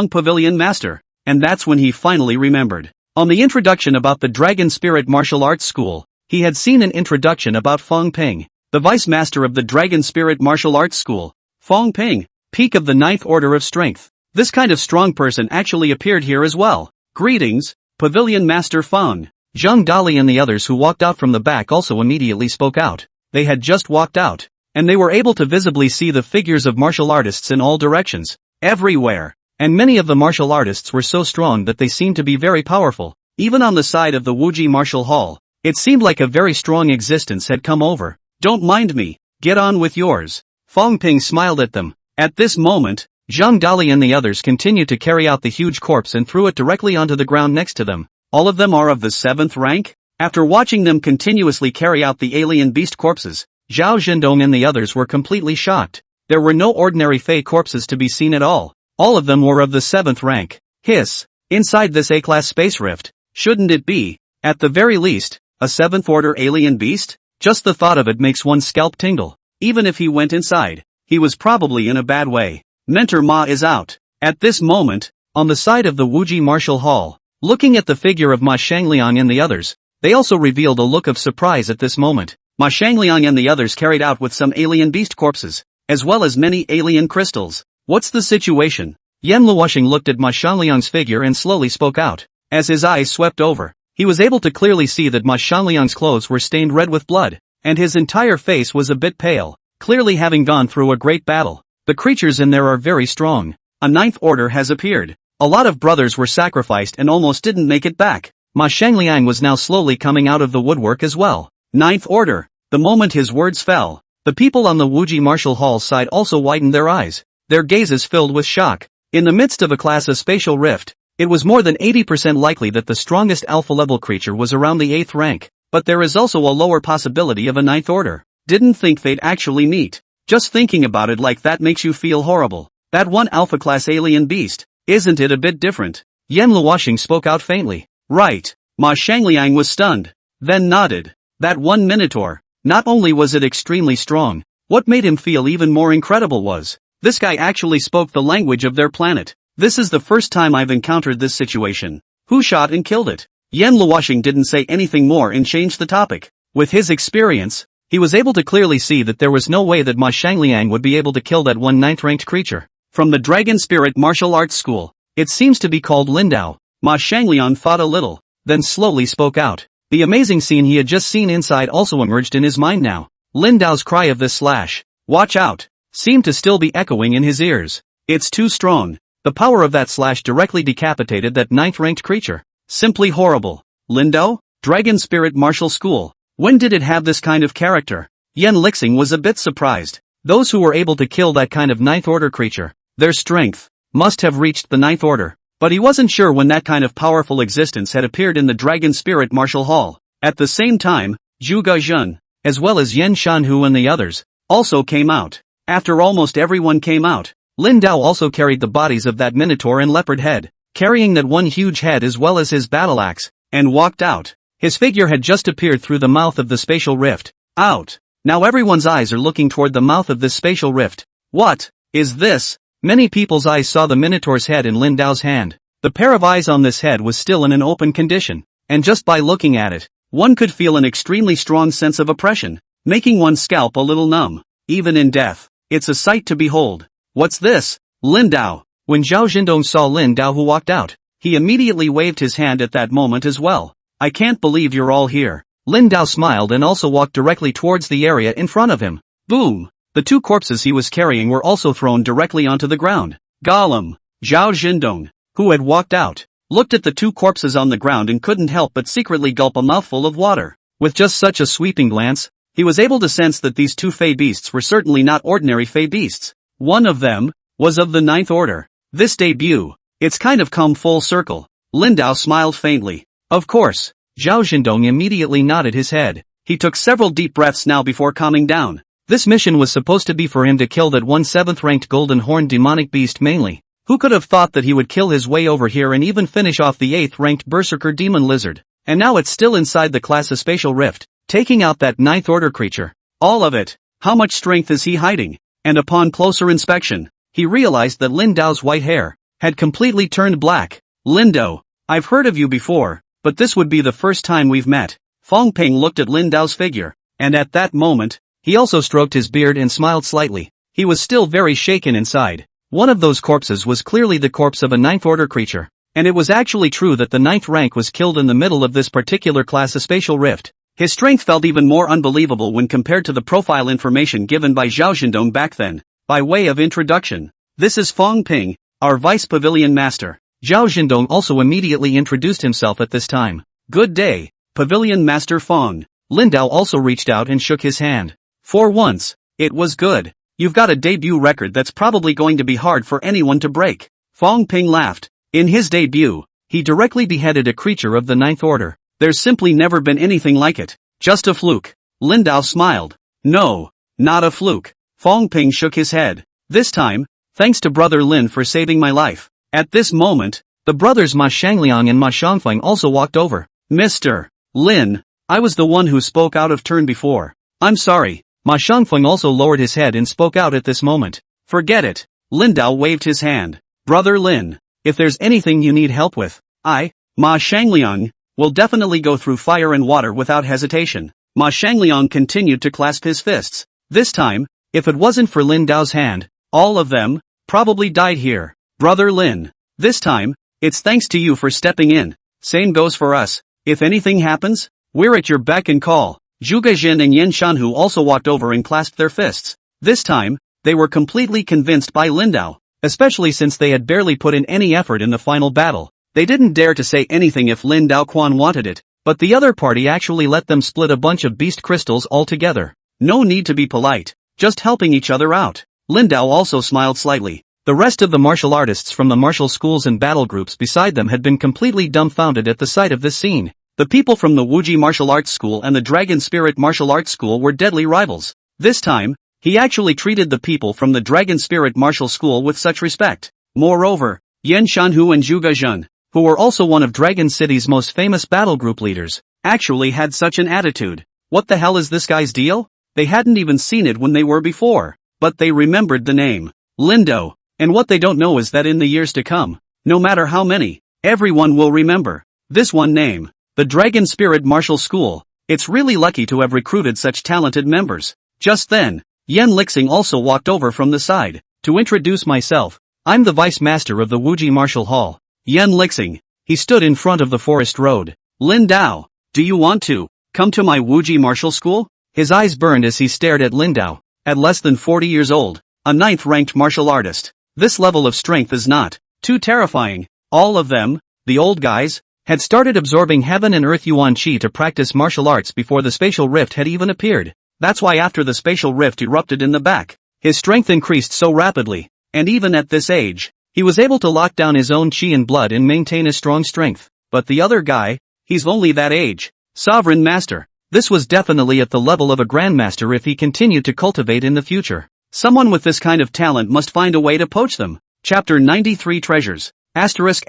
Pavilion Master. And that's when he finally remembered. On the introduction about the Dragon Spirit Martial Arts School, he had seen an introduction about Fong Ping, the Vice Master of the Dragon Spirit Martial Arts School. Fong Ping, peak of the Ninth Order of Strength. This kind of strong person actually appeared here as well. Greetings, Pavilion Master Fong. Zhang Dali and the others who walked out from the back also immediately spoke out. They had just walked out, and they were able to visibly see the figures of martial artists in all directions, everywhere, and many of the martial artists were so strong that they seemed to be very powerful. Even on the side of the Wuji Martial Hall, it seemed like a very strong existence had come over. Don't mind me, get on with yours. Fong Ping smiled at them. At this moment, Zhang Dali and the others continued to carry out the huge corpse and threw it directly onto the ground next to them. All of them are of the 7th rank? After watching them continuously carry out the alien beast corpses, Zhao Zhendong and the others were completely shocked. There were no ordinary Fey corpses to be seen at all. All of them were of the 7th rank. Hiss. Inside this A-class space rift, shouldn't it be, at the very least, a 7th order alien beast? Just the thought of it makes one's scalp tingle. Even if he went inside, he was probably in a bad way. Mentor Ma is out. At this moment, on the side of the Wuji Martial Hall, looking at the figure of Ma Shangliang and the others, they also revealed a look of surprise at this moment. Ma Shangliang and the others carried out with some alien beast corpses, as well as many alien crystals. What's the situation? Yan Luoxing looked at Ma Shangliang's figure and slowly spoke out. As his eyes swept over, he was able to clearly see that Ma Shangliang's clothes were stained red with blood, and his entire face was a bit pale, clearly having gone through a great battle. The creatures in there are very strong. A 9th order has appeared. A lot of brothers were sacrificed and almost didn't make it back. Ma Shangliang was now slowly coming out of the woodwork as well. 9th order. The moment his words fell, the people on the Wuji Martial Hall side also widened their eyes, their gazes filled with shock. In the midst of a class of spatial rift, it was more than 80% likely that the strongest alpha-level creature was around the 8th rank, but there is also a lower possibility of a 9th order. Didn't think they'd actually meet. Just thinking about it like that makes you feel horrible. That one alpha-class alien beast, isn't it a bit different? Yan Luoxing spoke out faintly. Right. Ma Shangliang was stunned, then nodded. That one minotaur, not only was it extremely strong, What made him feel even more incredible was, this guy actually spoke the language of their planet. This is the first time I've encountered this situation. Who shot and killed it? Yan Luoxing didn't say anything more and changed the topic. With his experience, he was able to clearly see that there was no way that Ma Shangliang would be able to kill that one ninth-ranked creature. From the Dragon Spirit Martial Arts School, it seems to be called Lindao. Ma Shangliang thought a little, then slowly spoke out. The amazing scene he had just seen inside also emerged in his mind now. Lindao's cry of this slash, "Watch out!" seemed to still be echoing in his ears. It's too strong. The power of that slash directly decapitated that ninth-ranked creature. Simply horrible. Lindao? Dragon Spirit Martial School. When did it have this kind of character? Yan Lixing was a bit surprised. Those who were able to kill that kind of ninth-order creature, their strength must have reached the ninth order. But he wasn't sure when that kind of powerful existence had appeared in the Dragon Spirit Martial Hall. At the same time, Zhu Gejun, as well as Yen Shanhu and the others, also came out. After almost everyone came out, Lindao also carried the bodies of that minotaur and leopard head, carrying that one huge head as well as his battle axe, and walked out. His figure had just appeared through the mouth of the spatial rift. Out. Now everyone's eyes are looking toward the mouth of this spatial rift. What is this? Many people's eyes saw the minotaur's head in Lindao's hand. The pair of eyes on this head was still in an open condition, and just by looking at it, one could feel an extremely strong sense of oppression, making one's scalp a little numb. Even in death, it's a sight to behold. What's this? Lindao. When Zhao Jindong saw Lindao who walked out, he immediately waved his hand at that moment as well. I can't believe you're all here. Lindao smiled and also walked directly towards the area in front of him. Boom! The two corpses he was carrying were also thrown directly onto the ground. Golem. Zhao Jindong, who had walked out, looked at the two corpses on the ground and couldn't help but secretly gulp a mouthful of water. With just such a sweeping glance, he was able to sense that these two fey beasts were certainly not ordinary fey beasts. One of them was of the ninth order. This debut, it's kind of come full circle. Lindao smiled faintly. Of course. Zhao Jindong immediately nodded his head. He took several deep breaths now before calming down. This mission was supposed to be for him to kill that one 7th-ranked golden horned demonic beast mainly. Who could have thought that he would kill his way over here and even finish off the 8th-ranked berserker demon lizard? And now it's still inside the class of spatial rift, taking out that 9th-order creature. All of it. How much strength is he hiding? And upon closer inspection, he realized that Lindao's white hair had completely turned black. Lindao, I've heard of you before, but this would be the first time we've met. Fong Ping looked at Lindao's figure, and at that moment, he also stroked his beard and smiled slightly. He was still very shaken inside. One of those corpses was clearly the corpse of a 9th-order creature, and it was actually true that the 9th rank was killed in the middle of this particular class of spatial rift. His strength felt even more unbelievable when compared to the profile information given by Zhao Jindong back then. By way of introduction, this is Fong Ping, our Vice Pavilion Master. Zhao Jindong also immediately introduced himself at this time. Good day, Pavilion Master Fong. Lindao also reached out and shook his hand. For once, it was good. You've got a debut record that's probably going to be hard for anyone to break. Fong Ping laughed. In his debut, he directly beheaded a creature of the 9th order. There's simply never been anything like it. Just a fluke. Lindao smiled. No, not a fluke. Fong Ping shook his head. This time, thanks to Brother Lin for saving my life. At this moment, the brothers Ma Shangliang and Ma Shangfeng also walked over. Mr. Lin, I was the one who spoke out of turn before. I'm sorry. Ma Shangfeng also lowered his head and spoke out at this moment. Forget it. Lindao waved his hand. Brother Lin, if there's anything you need help with, Ma Shangliang, will definitely go through fire and water without hesitation. Ma Shangliang continued to clasp his fists. This time, if it wasn't for Lindao's hand, all of them probably died here. Brother Lin, this time, it's thanks to you for stepping in. Same goes for us. If anything happens, we're at your beck and call. Zhu Gejin and Yen Shanhu also walked over and clasped their fists. This time, they were completely convinced by Lindao, especially since they had barely put in any effort in the final battle. They didn't dare to say anything if Lindao Quan wanted it, but the other party actually let them split a bunch of beast crystals altogether. No need to be polite, just helping each other out. Lindao also smiled slightly. The rest of the martial artists from the martial schools and battle groups beside them had been completely dumbfounded at the sight of this scene. The people from the Wuji Martial Arts School and the Dragon Spirit Martial Arts School were deadly rivals. This time, he actually treated the people from the Dragon Spirit Martial School with such respect. Moreover, Yen Shanhu and Zhu Gejun, who were also one of Dragon City's most famous battle group leaders, actually had such an attitude. What the hell is this guy's deal? They hadn't even seen it when they were before, but they remembered the name. Lindo. And what they don't know is that in the years to come, no matter how many, everyone will remember this one name. The Dragon Spirit Martial School. It's really lucky to have recruited such talented members. Just then, Yen Lixing also walked over from the side. To introduce myself, I'm the Vice Master of the Wuji Martial Hall. Yen Lixing. He stood in front of the forest road. Lin Dao, do you want to come to my Wuji Martial School? His eyes burned as he stared at Lin Dao. At less than 40 years old, a 9th-ranked martial artist. This level of strength is not too terrifying. All of them, the old guys, had started absorbing heaven and earth yuan qi to practice martial arts before the spatial rift had even appeared. That's why after the spatial rift erupted in the back, his strength increased so rapidly, and even at this age, he was able to lock down his own qi and blood and maintain a strong strength. But the other guy, he's only that age. Sovereign Master. This was definitely at the level of a Grandmaster if he continued to cultivate in the future. Someone with this kind of talent must find a way to poach them. Chapter 93 Treasures. Asterisk.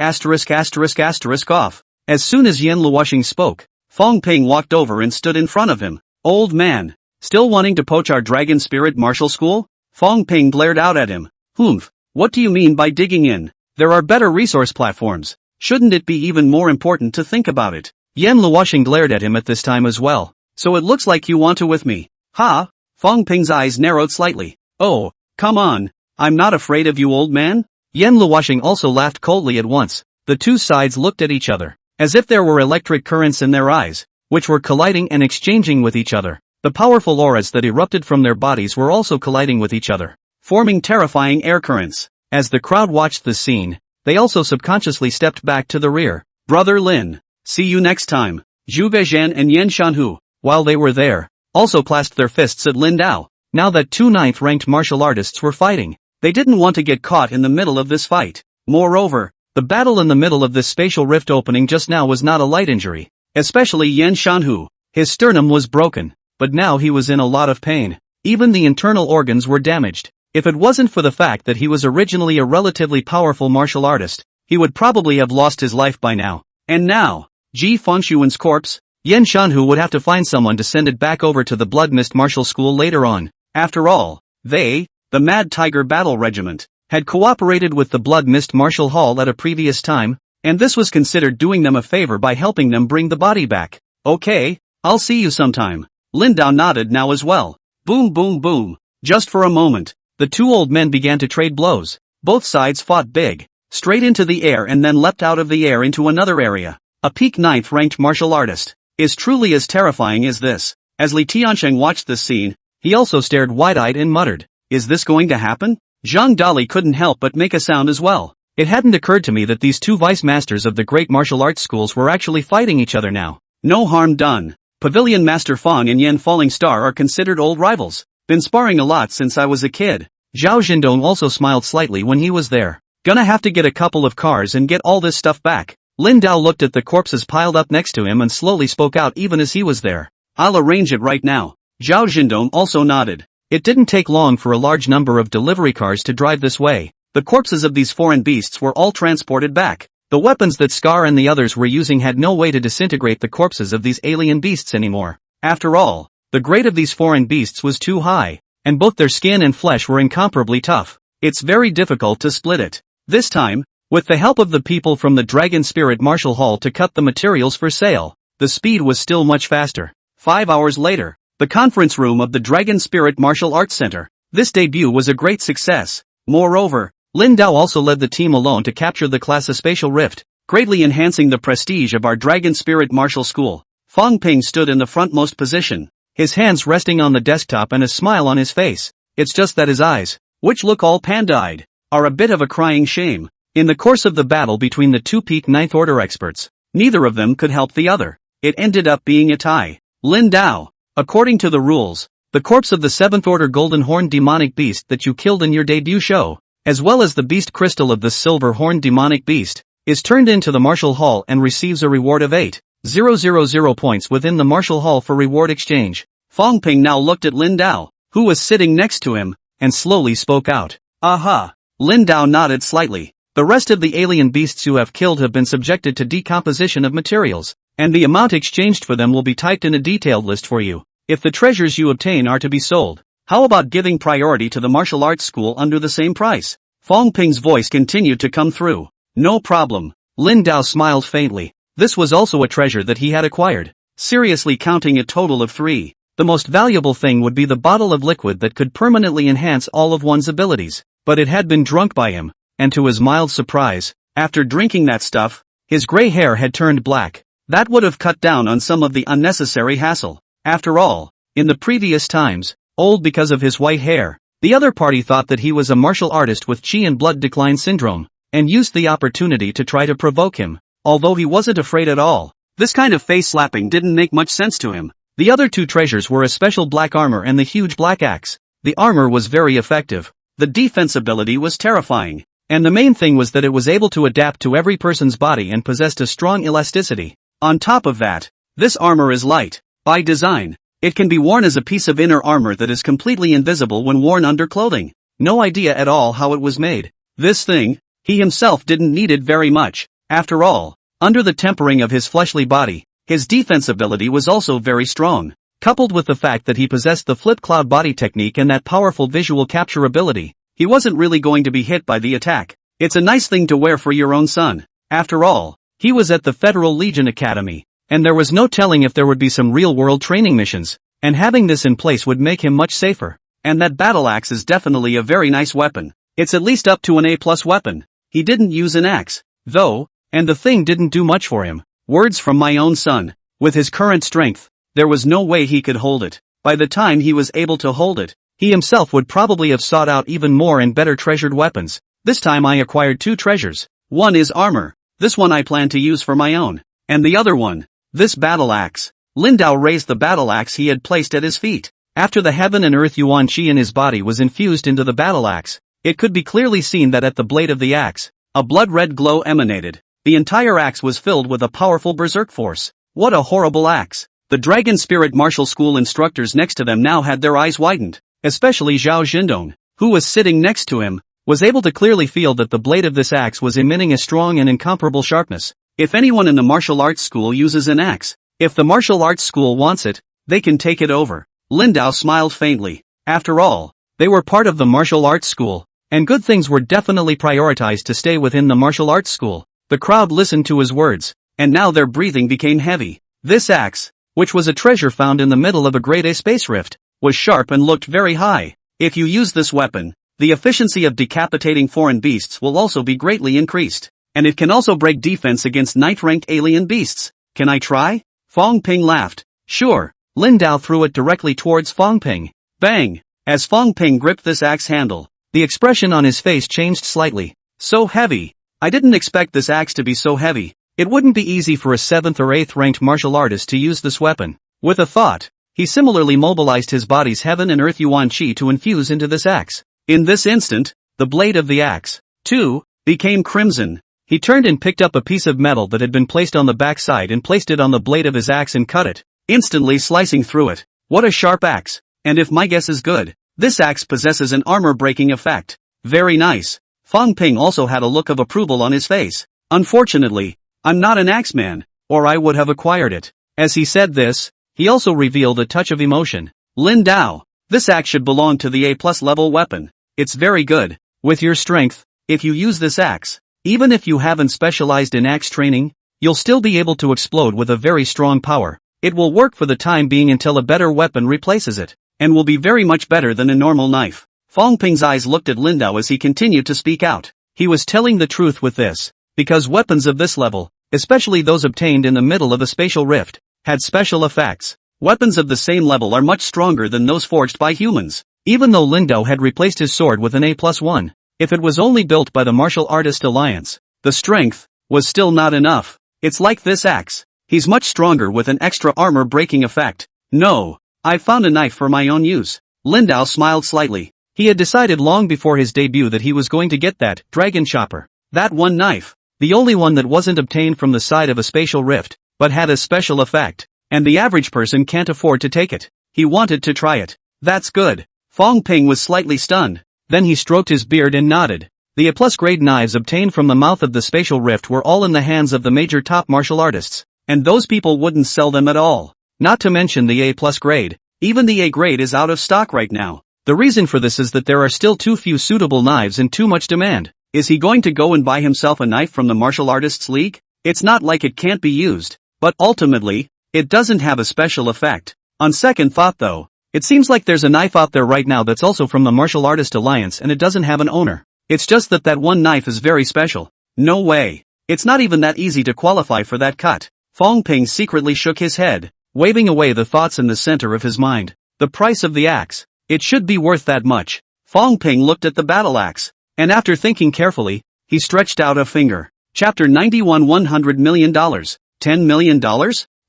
Off. As soon as Yen Luoxing spoke, Fong Ping walked over and stood in front of him. Old man. Still wanting to poach our Dragon Spirit Martial School? Fong Ping glared out at him. Humph. What do you mean by digging in? There are better resource platforms. Shouldn't it be even more important to think about it? Yen Luoxing glared at him at this time as well. So it looks like you want to with me. Ha? Fong Ping's eyes narrowed slightly. Oh, come on. I'm not afraid of you, old man. Yen Luoxing also laughed coldly at once. The two sides looked at each other, as if there were electric currents in their eyes, which were colliding and exchanging with each other. The powerful auras that erupted from their bodies were also colliding with each other, forming terrifying air currents. As the crowd watched the scene, they also subconsciously stepped back to the rear. Brother Lin. See you next time. Zhu Weizhan and Yen Shanhu, while they were there, also clasped their fists at Lin Dao. Now that two 9th-ranked martial artists were fighting, they didn't want to get caught in the middle of this fight. Moreover, the battle in the middle of this spatial rift opening just now was not a light injury. Especially Yen Shanhu. His sternum was broken, but now he was in a lot of pain. Even the internal organs were damaged. If it wasn't for the fact that he was originally a relatively powerful martial artist, he would probably have lost his life by now. And now, Ji Fengshuan's corpse? Yen Shanhu would have to find someone to send it back over to the Blood Mist Martial School later on. After all, they, the Mad Tiger Battle Regiment, had cooperated with the Blood Mist Martial Hall at a previous time, and this was considered doing them a favor by helping them bring the body back. Okay, I'll see you sometime. Lin Dao nodded now as well. Boom boom boom. Just for a moment, the two old men began to trade blows. Both sides fought big, straight into the air and then leapt out of the air into another area. A peak 9th-ranked martial artist is truly as terrifying as this. As Li Tiansheng watched this scene, he also stared wide-eyed and muttered, "Is this going to happen?" Zhang Dali couldn't help but make a sound as well. It hadn't occurred to me that these two vice masters of the great martial arts schools were actually fighting each other now. No harm done. Pavilion Master Fong and Yen Falling Star are considered old rivals. Been sparring a lot since I was a kid. Zhao Jindong also smiled slightly when he was there. Gonna have to get a couple of cars and get all this stuff back. Lin Dao looked at the corpses piled up next to him and slowly spoke out even as he was there. I'll arrange it right now. Zhao Jindong also nodded. It didn't take long for a large number of delivery cars to drive this way. The corpses of these foreign beasts were all transported back. The weapons that Scar and the others were using had no way to disintegrate the corpses of these alien beasts anymore. After all, the grade of these foreign beasts was too high, and both their skin and flesh were incomparably tough. It's very difficult to split it. This time, with the help of the people from the Dragon Spirit Martial Hall to cut the materials for sale, the speed was still much faster. 5 hours later, the conference room of the Dragon Spirit Martial Arts Center. This debut was a great success. Moreover, Lin Dao also led the team alone to capture the class of Spatial Rift, greatly enhancing the prestige of our Dragon Spirit Martial School. Fong Ping stood in the frontmost position, his hands resting on the desktop and a smile on his face. It's just that his eyes, which look all panda-eyed, are a bit of a crying shame. In the course of the battle between the two peak 9th Order experts, neither of them could help the other. It ended up being a tie. Lin Dao, according to the rules, the corpse of the 7th Order Golden Horn demonic beast that you killed in your debut show, as well as the beast crystal of the Silver Horn demonic beast, is turned into the Martial Hall and receives a reward of 8,000 points within the Martial Hall for reward exchange. Fong Ping now looked at Lin Dao, who was sitting next to him, and slowly spoke out. Aha! Lin Dao nodded slightly. The rest of the alien beasts you have killed have been subjected to decomposition of materials, and the amount exchanged for them will be typed in a detailed list for you. If the treasures you obtain are to be sold, how about giving priority to the martial arts school under the same price? Fong Ping's voice continued to come through. No problem. Lin Dao smiled faintly. This was also a treasure that he had acquired. Seriously, counting a total of 3. The most valuable thing would be the bottle of liquid that could permanently enhance all of one's abilities. But it had been drunk by him, and to his mild surprise, after drinking that stuff, his gray hair had turned black. That would have cut down on some of the unnecessary hassle. After all, in the previous times, old because of his white hair, the other party thought that he was a martial artist with chi and blood decline syndrome, and used the opportunity to try to provoke him. Although he wasn't afraid at all, this kind of face slapping didn't make much sense to him. The other 2 treasures were a special black armor and the huge black axe. The armor was very effective. The defense ability was terrifying. And the main thing was that it was able to adapt to every person's body and possessed a strong elasticity. On top of that, this armor is light. By design, it can be worn as a piece of inner armor that is completely invisible when worn under clothing. No idea at all how it was made. This thing, he himself didn't need it very much. After all, under the tempering of his fleshly body, his defense ability was also very strong. Coupled with the fact that he possessed the flip cloud body technique and that powerful visual capture ability, he wasn't really going to be hit by the attack. It's a nice thing to wear for your own son. After all, he was at the Federal Legion Academy, and there was no telling if there would be some real-world training missions, and having this in place would make him much safer. And that battle axe is definitely a very nice weapon. It's at least up to an A+ weapon. He didn't use an axe, though, and the thing didn't do much for him. Words from my own son. With his current strength, there was no way he could hold it. By the time he was able to hold it, he himself would probably have sought out even more and better treasured weapons. This time I acquired 2 treasures. One is armor. This one I plan to use for my own. And the other one, this battle axe. Lin Dao raised the battle axe he had placed at his feet. After the heaven and earth yuan chi in his body was infused into the battle axe, it could be clearly seen that at the blade of the axe, a blood-red glow emanated. The entire axe was filled with a powerful berserk force. What a horrible axe. The Dragon Spirit Martial School instructors next to them now had their eyes widened, especially Zhao Jindong, who was sitting next to him, was able to clearly feel that the blade of this axe was emitting a strong and incomparable sharpness. If anyone in the martial arts school uses an axe, if the martial arts school wants it, they can take it over. Lin Dao smiled faintly. After all, they were part of the martial arts school, and good things were definitely prioritized to stay within the martial arts school. The crowd listened to his words, and now their breathing became heavy. This axe, which was a treasure found in the middle of a grade A space rift, was sharp and looked very high. If you use this weapon, the efficiency of decapitating foreign beasts will also be greatly increased, and it can also break defense against night-ranked alien beasts. Can I try? Fong Ping laughed. Sure. Lin Dao threw it directly towards Fong Ping. Bang! As Fong Ping gripped this axe handle, the expression on his face changed slightly. So heavy. I didn't expect this axe to be so heavy. It wouldn't be easy for a 7th or 8th ranked martial artist to use this weapon. With a thought, he similarly mobilized his body's heaven and earth yuan chi to infuse into this axe. In this instant, the blade of the axe, too, became crimson. He turned and picked up a piece of metal that had been placed on the backside and placed it on the blade of his axe and cut it, instantly slicing through it. What a sharp axe! And if my guess is good, this axe possesses an armor-breaking effect. Very nice. Fong Ping also had a look of approval on his face. Unfortunately, I'm not an axeman, or I would have acquired it. As he said this, he also revealed a touch of emotion. Lin Dao, this axe should belong to the A+ level weapon. It's very good. With your strength, if you use this axe, even if you haven't specialized in axe training, you'll still be able to explode with a very strong power. It will work for the time being until a better weapon replaces it, and will be very much better than a normal knife. Fong Ping's eyes looked at Lin Dao as he continued to speak out. He was telling the truth with this, because weapons of this level, especially those obtained in the middle of a spatial rift, had special effects. Weapons of the same level are much stronger than those forged by humans. Even though Lin Dao had replaced his sword with an A+1, if it was only built by the Martial Artist Alliance, the strength was still not enough. It's like this axe. He's much stronger with an extra armor-breaking effect. No, I found a knife for my own use. Lin Dao smiled slightly. He had decided long before his debut that he was going to get that dragon chopper. That one knife, the only one that wasn't obtained from the side of a spatial rift, but had a special effect, and the average person can't afford to take it. He wanted to try it. That's good. Fong Ping was slightly stunned. Then he stroked his beard and nodded. The A+ grade knives obtained from the mouth of the spatial rift were all in the hands of the major top martial artists, and those people wouldn't sell them at all. Not to mention the A+ grade. Even the A grade is out of stock right now. The reason for this is that there are still too few suitable knives and too much demand. Is he going to go and buy himself a knife from the Martial Artists League? It's not like it can't be used, but ultimately, it doesn't have a special effect. On second thought though, it seems like there's a knife out there right now that's also from the Martial Artist Alliance and it doesn't have an owner. It's just that one knife is very special. No way. It's not even that easy to qualify for that cut. Fong Ping secretly shook his head, waving away the thoughts in the center of his mind. The price of the axe. It should be worth that much. Fong Ping looked at the battle axe, and after thinking carefully, he stretched out a finger. Chapter 91 $100 million. $10 million?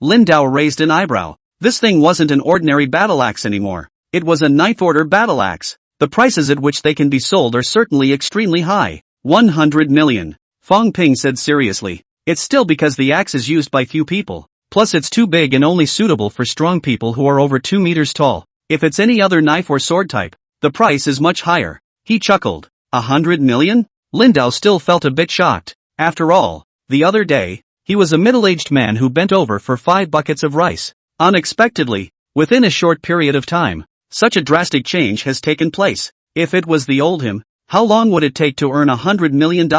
Lin Dao raised an eyebrow. This thing wasn't an ordinary battle axe anymore. It was a ninth order battle axe. The prices at which they can be sold are certainly extremely high. 100 million. Fong Ping said seriously. It's still because the axe is used by few people. Plus it's too big and only suitable for strong people who are over 2 meters tall. If it's any other knife or sword type, the price is much higher. He chuckled. 100 million? Lin Dao still felt a bit shocked. After all, the other day, he was a middle-aged man who bent over for 5 buckets of rice. Unexpectedly, within a short period of time, such a drastic change has taken place. If it was the old him, how long would it take to earn $100 million?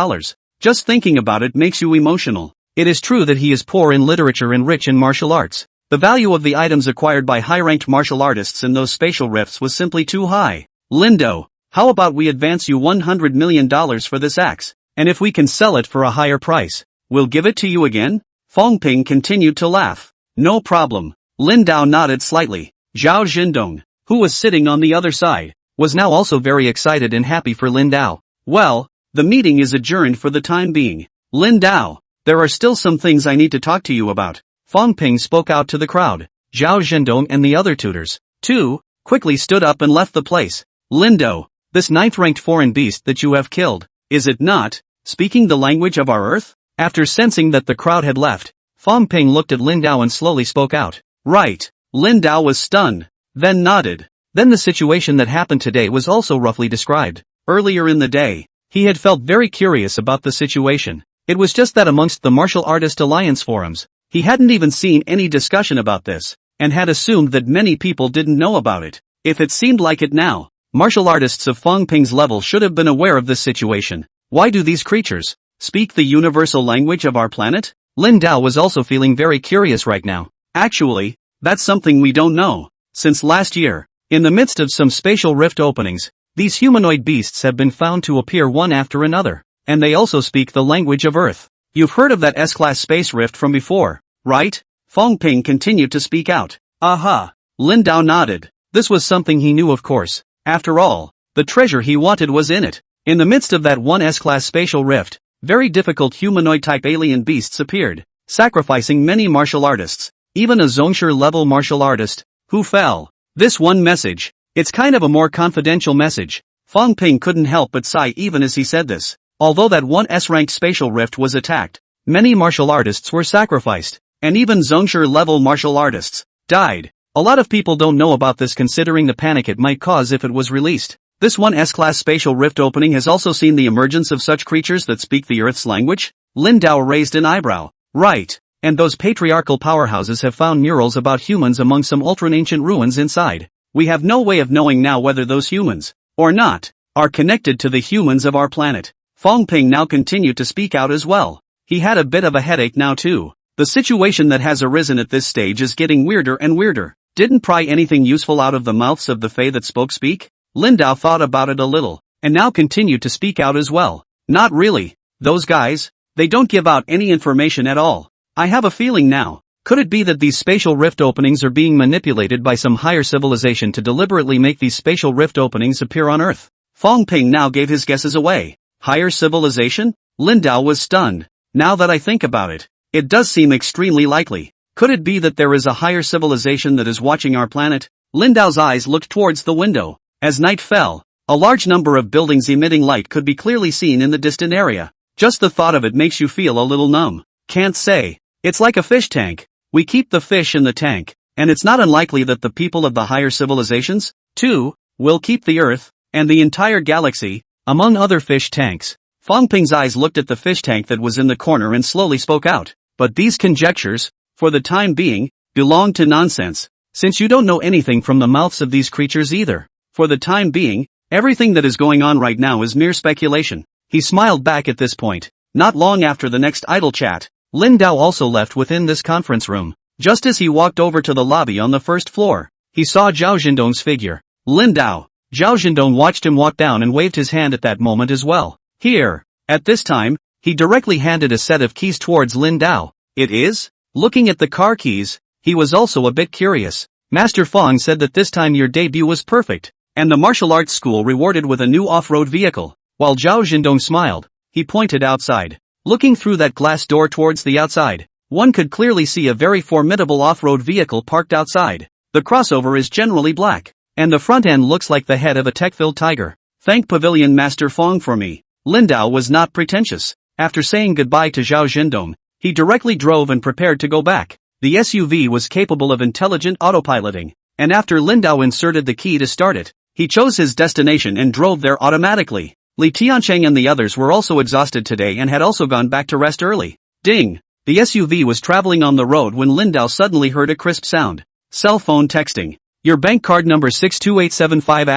Just thinking about it makes you emotional. It is true that he is poor in literature and rich in martial arts. The value of the items acquired by high-ranked martial artists in those spatial rifts was simply too high. Lindo, how about we advance you $100 million for this axe, and if we can sell it for a higher price, we'll give it to you again? Fong Ping continued to laugh. No problem. Lin Dao nodded slightly. Zhao Zhendong, who was sitting on the other side, was now also very excited and happy for Lin Dao. Well, the meeting is adjourned for the time being. Lin Dao, there are still some things I need to talk to you about. Fong Ping spoke out to the crowd. Zhao Zhendong and the other tutors, too, quickly stood up and left the place. Lindo, this ninth-ranked foreign beast that you have killed, is it not speaking the language of our Earth? After sensing that the crowd had left, Fong Ping looked at Lin Dao and slowly spoke out. Right. Lin Dao was stunned, then nodded. Then the situation that happened today was also roughly described. Earlier in the day, he had felt very curious about the situation. It was just that amongst the Martial Artist Alliance forums, he hadn't even seen any discussion about this, and had assumed that many people didn't know about it. If it seemed like it now, martial artists of Fong Ping's level should have been aware of this situation. Why do these creatures speak the universal language of our planet? Lin Dao was also feeling very curious right now. Actually, that's something we don't know. Since last year, in the midst of some spatial rift openings, these humanoid beasts have been found to appear one after another, and they also speak the language of Earth. You've heard of that S-class space rift from before, right? Fong Ping continued to speak out. Aha! Lin Dao nodded. This was something he knew, of course. After all, the treasure he wanted was in it. In the midst of that one S-class spatial rift, very difficult humanoid-type alien beasts appeared, sacrificing many martial artists, even a Zhongshu-level martial artist, who fell. This one message, it's kind of a more confidential message. Fong Ping couldn't help but sigh even as he said this. Although that one S-ranked spatial rift was attacked, many martial artists were sacrificed, and even Zhongshu-level martial artists died. A lot of people don't know about this considering the panic it might cause if it was released. This one S-class spatial rift opening has also seen the emergence of such creatures that speak the Earth's language? Lin Dao raised an eyebrow. Right. And those patriarchal powerhouses have found murals about humans among some ultra-ancient ruins inside. We have no way of knowing now whether those humans, or not, are connected to the humans of our planet. Fong Ping now continued to speak out as well. He had a bit of a headache now too. The situation that has arisen at this stage is getting weirder and weirder. Didn't pry anything useful out of the mouths of the Fae that speak? Lin Dao thought about it a little, and now continued to speak out as well. Not really. Those guys, they don't give out any information at all. I have a feeling now. Could it be that these spatial rift openings are being manipulated by some higher civilization to deliberately make these spatial rift openings appear on Earth? Fong Ping now gave his guesses away. Higher civilization? Lin Dao was stunned. Now that I think about it, it does seem extremely likely. Could it be that there is a higher civilization that is watching our planet? Lin Dao's eyes looked towards the window. As night fell, a large number of buildings emitting light could be clearly seen in the distant area. Just the thought of it makes you feel a little numb. Can't say. It's like a fish tank. We keep the fish in the tank, and it's not unlikely that the people of the higher civilizations, too, will keep the Earth, and the entire galaxy, among other fish tanks. Fong Ping's eyes looked at the fish tank that was in the corner and slowly spoke out. But these conjectures, for the time being, belong to nonsense. since you don't know anything from the mouths of these creatures either. For the time being, everything that is going on right now is mere speculation. He smiled back at this point. Not long after the next idle chat, Lin Dao also left within this conference room. Just as he walked over to the lobby on the first floor, he saw Zhao Jindong's figure. Lin Dao. Zhao Jindong watched him walk down and waved his hand at that moment as well. Here. At this time, he directly handed a set of keys towards Lin Dao. It is? Looking at the car keys, he was also a bit curious. Master Fong said that this time your debut was perfect, and the martial arts school rewarded with a new off-road vehicle. While Zhao Jindong smiled, he pointed outside. Looking through that glass door towards the outside, one could clearly see a very formidable off-road vehicle parked outside. The crossover is generally black, and the front end looks like the head of a tech-filled tiger. Thank Pavilion Master Fong for me. Lin Dao was not pretentious. After saying goodbye to Zhao Jindong, he directly drove and prepared to go back. The SUV was capable of intelligent autopiloting, and after Lin Dao inserted the key to start it, he chose his destination and drove there automatically. Li Tiancheng and the others were also exhausted today and had also gone back to rest early. Ding! The SUV was traveling on the road when Lin Dao suddenly heard a crisp sound. Cell phone texting. Your bank card number 62875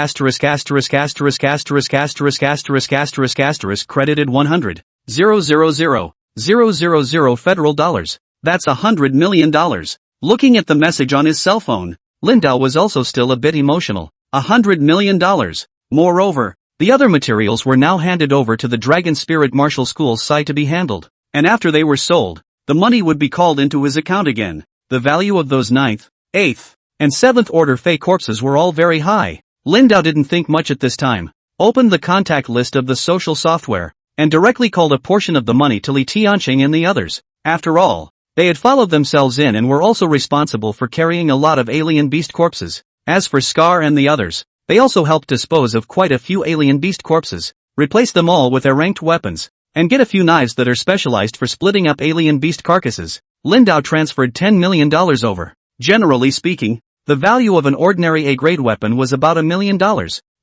credited 100,000,000 federal dollars. That's $100 million. Looking at the message on his cell phone, Lin Dao was also still a bit emotional. $100 million. Moreover, the other materials were now handed over to the Dragon Spirit Martial School's side to be handled, and after they were sold, the money would be called into his account again. The value of those 9th, 8th, and 7th order Fey corpses were all very high. Lin Dao didn't think much at this time, opened the contact list of the social software, and directly called a portion of the money to Li Tiancheng and the others. After all, they had followed themselves in and were also responsible for carrying a lot of alien beast corpses. As for Scar and the others, they also helped dispose of quite a few alien beast corpses, replace them all with their ranked weapons, and get a few knives that are specialized for splitting up alien beast carcasses. Lin Dao transferred $10 million over. Generally speaking, the value of an ordinary A-grade weapon was about $1 million,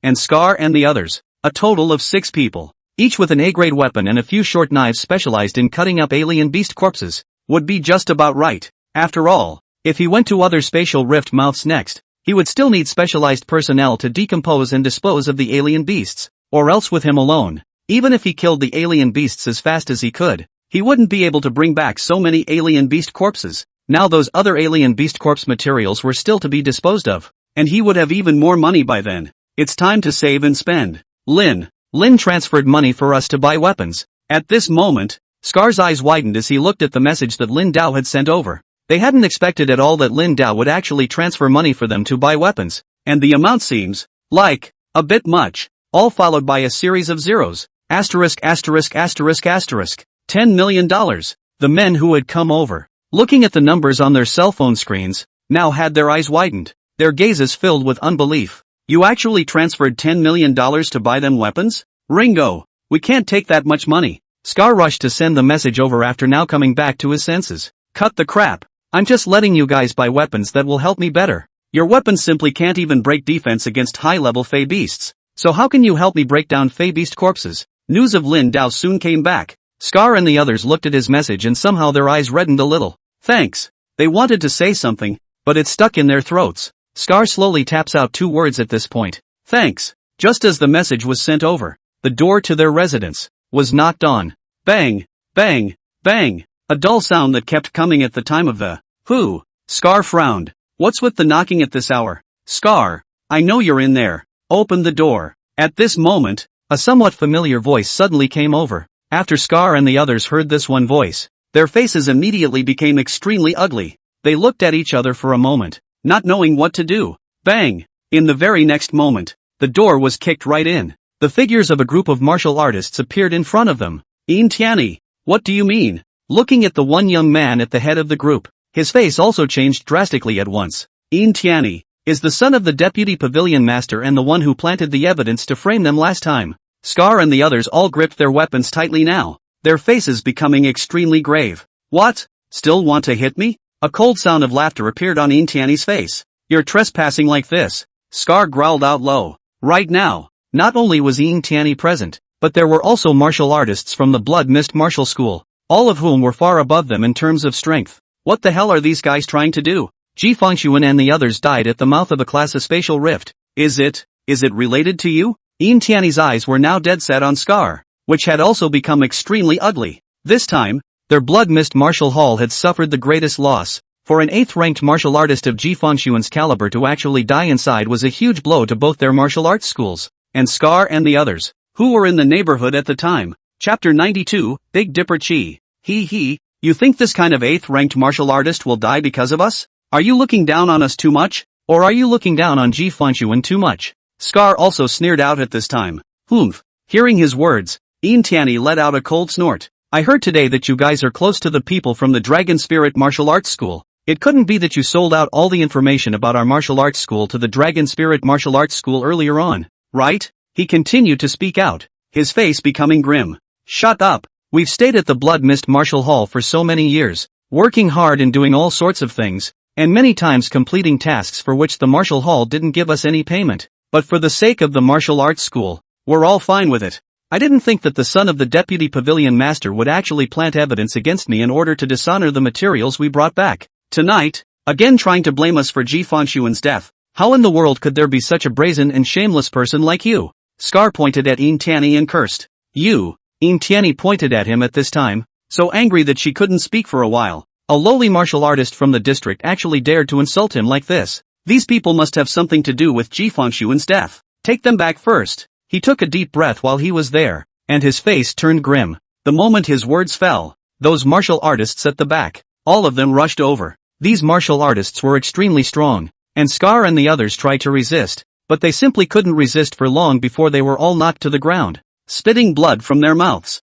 and Scar and the others, a total of 6 people, each with an A-grade weapon and a few short knives specialized in cutting up alien beast corpses, would be just about right. After all, if he went to other spatial rift mouths next, he would still need specialized personnel to decompose and dispose of the alien beasts, or else with him alone, even if he killed the alien beasts as fast as he could, he wouldn't be able to bring back so many alien beast corpses. Now those other alien beast corpse materials were still to be disposed of, and he would have even more money by then. It's time to save and spend. Lin transferred money for us to buy weapons. At this moment, Scar's eyes widened as he looked at the message that Lin Dao had sent over. They hadn't expected at all that Lin Dao would actually transfer money for them to buy weapons, and the amount seems like a bit much, all followed by a series of zeros. $******. $10 million. The men who had come over, looking at the numbers on their cell phone screens, now had their eyes widened, their gazes filled with unbelief. You actually transferred $10 million to buy them weapons? Ringo, we can't take that much money. Scar rushed to send the message over after now coming back to his senses. Cut the crap. I'm just letting you guys buy weapons that will help me better. Your weapons simply can't even break defense against high-level Fey beasts. So how can you help me break down Fey beast corpses? News of Lin Dao soon came back. Scar and the others looked at his message and somehow their eyes reddened a little. Thanks. They wanted to say something, but it stuck in their throats. Scar slowly taps out 2 words at this point. Thanks. Just as the message was sent over, the door to their residence was knocked on. Bang, bang, bang. A dull sound that kept coming at the time of the who. Scar frowned. What's with the knocking at this hour? Scar, I know you're in there. Open the door. At this moment, a somewhat familiar voice suddenly came over. After Scar and the others heard this one voice, their faces immediately became extremely ugly. They looked at each other for a moment, not knowing what to do. Bang! In the very next moment, the door was kicked right in. The figures of a group of martial artists appeared in front of them. Yin Tianyi, what do you mean? Looking at the one young man at the head of the group, his face also changed drastically at once. Yin Tianyi is the son of the deputy pavilion master and the one who planted the evidence to frame them last time. Scar and the others all gripped their weapons tightly now, their faces becoming extremely grave. What? Still want to hit me? A cold sound of laughter appeared on Yin Tianyi's face. You're trespassing like this. Scar growled out low. Right now, not only was Yin Tianyi present, but there were also martial artists from the Blood Mist Martial School, all of whom were far above them in terms of strength. What the hell are these guys trying to do? Ji Fengshuan and the others died at the mouth of a class of spatial rift. Is it related to you? Yin Tiany's eyes were now dead set on Scar, which had also become extremely ugly. This time, their blood-mist martial hall had suffered the greatest loss. For an 8th-ranked martial artist of Ji Fengshuan's caliber to actually die inside was a huge blow to both their martial arts schools, and Scar and the others, who were in the neighborhood at the time. Chapter 92, Big Dipper Chi. You think this kind of 8th-ranked martial artist will die because of us? Are you looking down on us too much? Or are you looking down on Ji Fengshuan too much? Scar also sneered out at this time. Humph. Hearing his words, Yin Tiany let out a cold snort. I heard today that you guys are close to the people from the Dragon Spirit Martial Arts School. It couldn't be that you sold out all the information about our martial arts school to the Dragon Spirit Martial Arts School earlier on, right? He continued to speak out, his face becoming grim. Shut up. We've stayed at the Blood Mist Martial Hall for so many years, working hard and doing all sorts of things, and many times completing tasks for which the Martial Hall didn't give us any payment. But for the sake of the martial arts school, we're all fine with it. I didn't think that the son of the deputy pavilion master would actually plant evidence against me in order to dishonor the materials we brought back. Tonight, again trying to blame us for Ji Fengshuan's death. How in the world could there be such a brazen and shameless person like you? Scar pointed at Yin Tiany and cursed. You. Yin Tiany pointed at him at this time, so angry that she couldn't speak for a while. A lowly martial artist from the district actually dared to insult him like this. These people must have something to do with Ji Fengshuan's death. Take them back first. He took a deep breath while he was there, and his face turned grim. The moment his words fell, those martial artists at the back, all of them rushed over. These martial artists were extremely strong, and Scar and the others tried to resist, but they simply couldn't resist for long before they were all knocked to the ground, spitting blood from their mouths.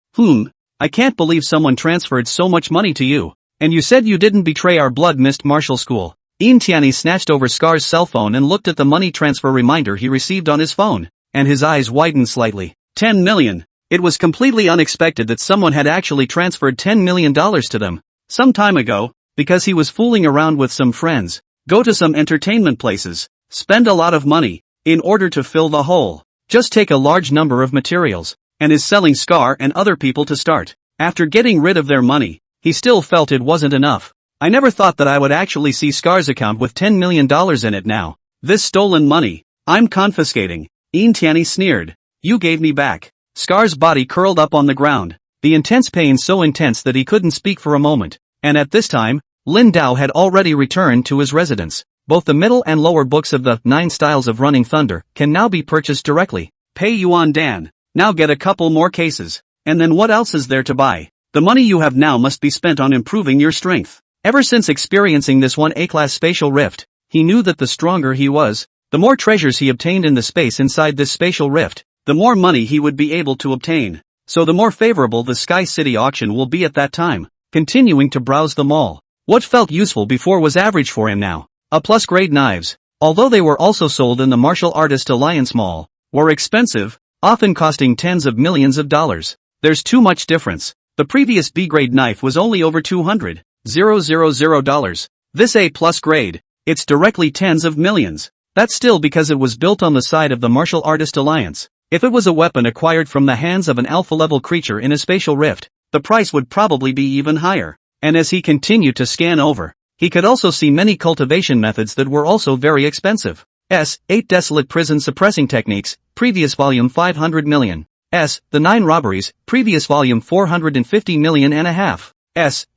I can't believe someone transferred so much money to you, and you said you didn't betray our Blood Mist Martial School. Yin Tiany snatched over Scar's cell phone and looked at the money transfer reminder he received on his phone, and his eyes widened slightly. 10 million. It was completely unexpected that someone had actually transferred $10 million to them. Some time ago, because he was fooling around with some friends, go to some entertainment places, spend a lot of money, in order to fill the hole. Just take a large number of materials, and is selling Scar and other people to start. After getting rid of their money, he still felt it wasn't enough. I never thought that I would actually see Scar's account with $10 million in it now. This stolen money, I'm confiscating. Yin Tiany sneered. You gave me back. Scar's body curled up on the ground, the intense pain so intense that he couldn't speak for a moment, and at this time, Lin Dao had already returned to his residence. Both the middle and lower books of the 9 Styles of Running Thunder can now be purchased directly. Pay Yuan Dan. Now get a couple more cases. And then what else is there to buy? The money you have now must be spent on improving your strength. Ever since experiencing this 1A-class spatial rift, he knew that the stronger he was, the more treasures he obtained in the space inside this spatial rift, the more money he would be able to obtain. So the more favorable the Sky City auction will be at that time. Continuing to browse the mall. What felt useful before was average for him now. A+ grade knives, although they were also sold in the Martial Artist Alliance Mall, were expensive, often costing tens of millions of dollars. There's too much difference. The previous B-grade knife was only over $200,000. This A+ grade, it's directly tens of millions. That's still because it was built on the side of the Martial Artist Alliance. If it was a weapon acquired from the hands of an alpha-level creature in a spatial rift, the price would probably be even higher. And as he continued to scan over, he could also see many cultivation methods that were also very expensive. 8 Desolate Prison Suppressing Techniques, previous volume 500 million. The 9 Robberies, previous volume 450 million and a half.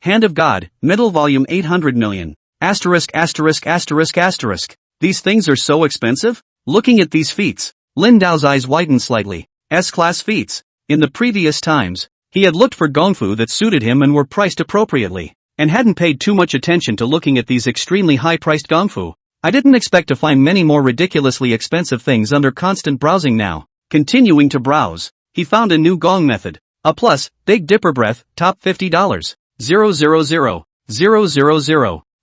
Hand of God, middle volume 800 million. Asterisk. These things are so expensive? Looking at these feats, Lin Dao's eyes widened slightly. S-class feats. In the previous times, he had looked for gongfu that suited him and were priced appropriately, and hadn't paid too much attention to looking at these extremely high-priced gongfu. I didn't expect to find many more ridiculously expensive things under constant browsing now. Continuing to browse, he found a new gong method. A+, Big Dipper Breath, top $50. 000.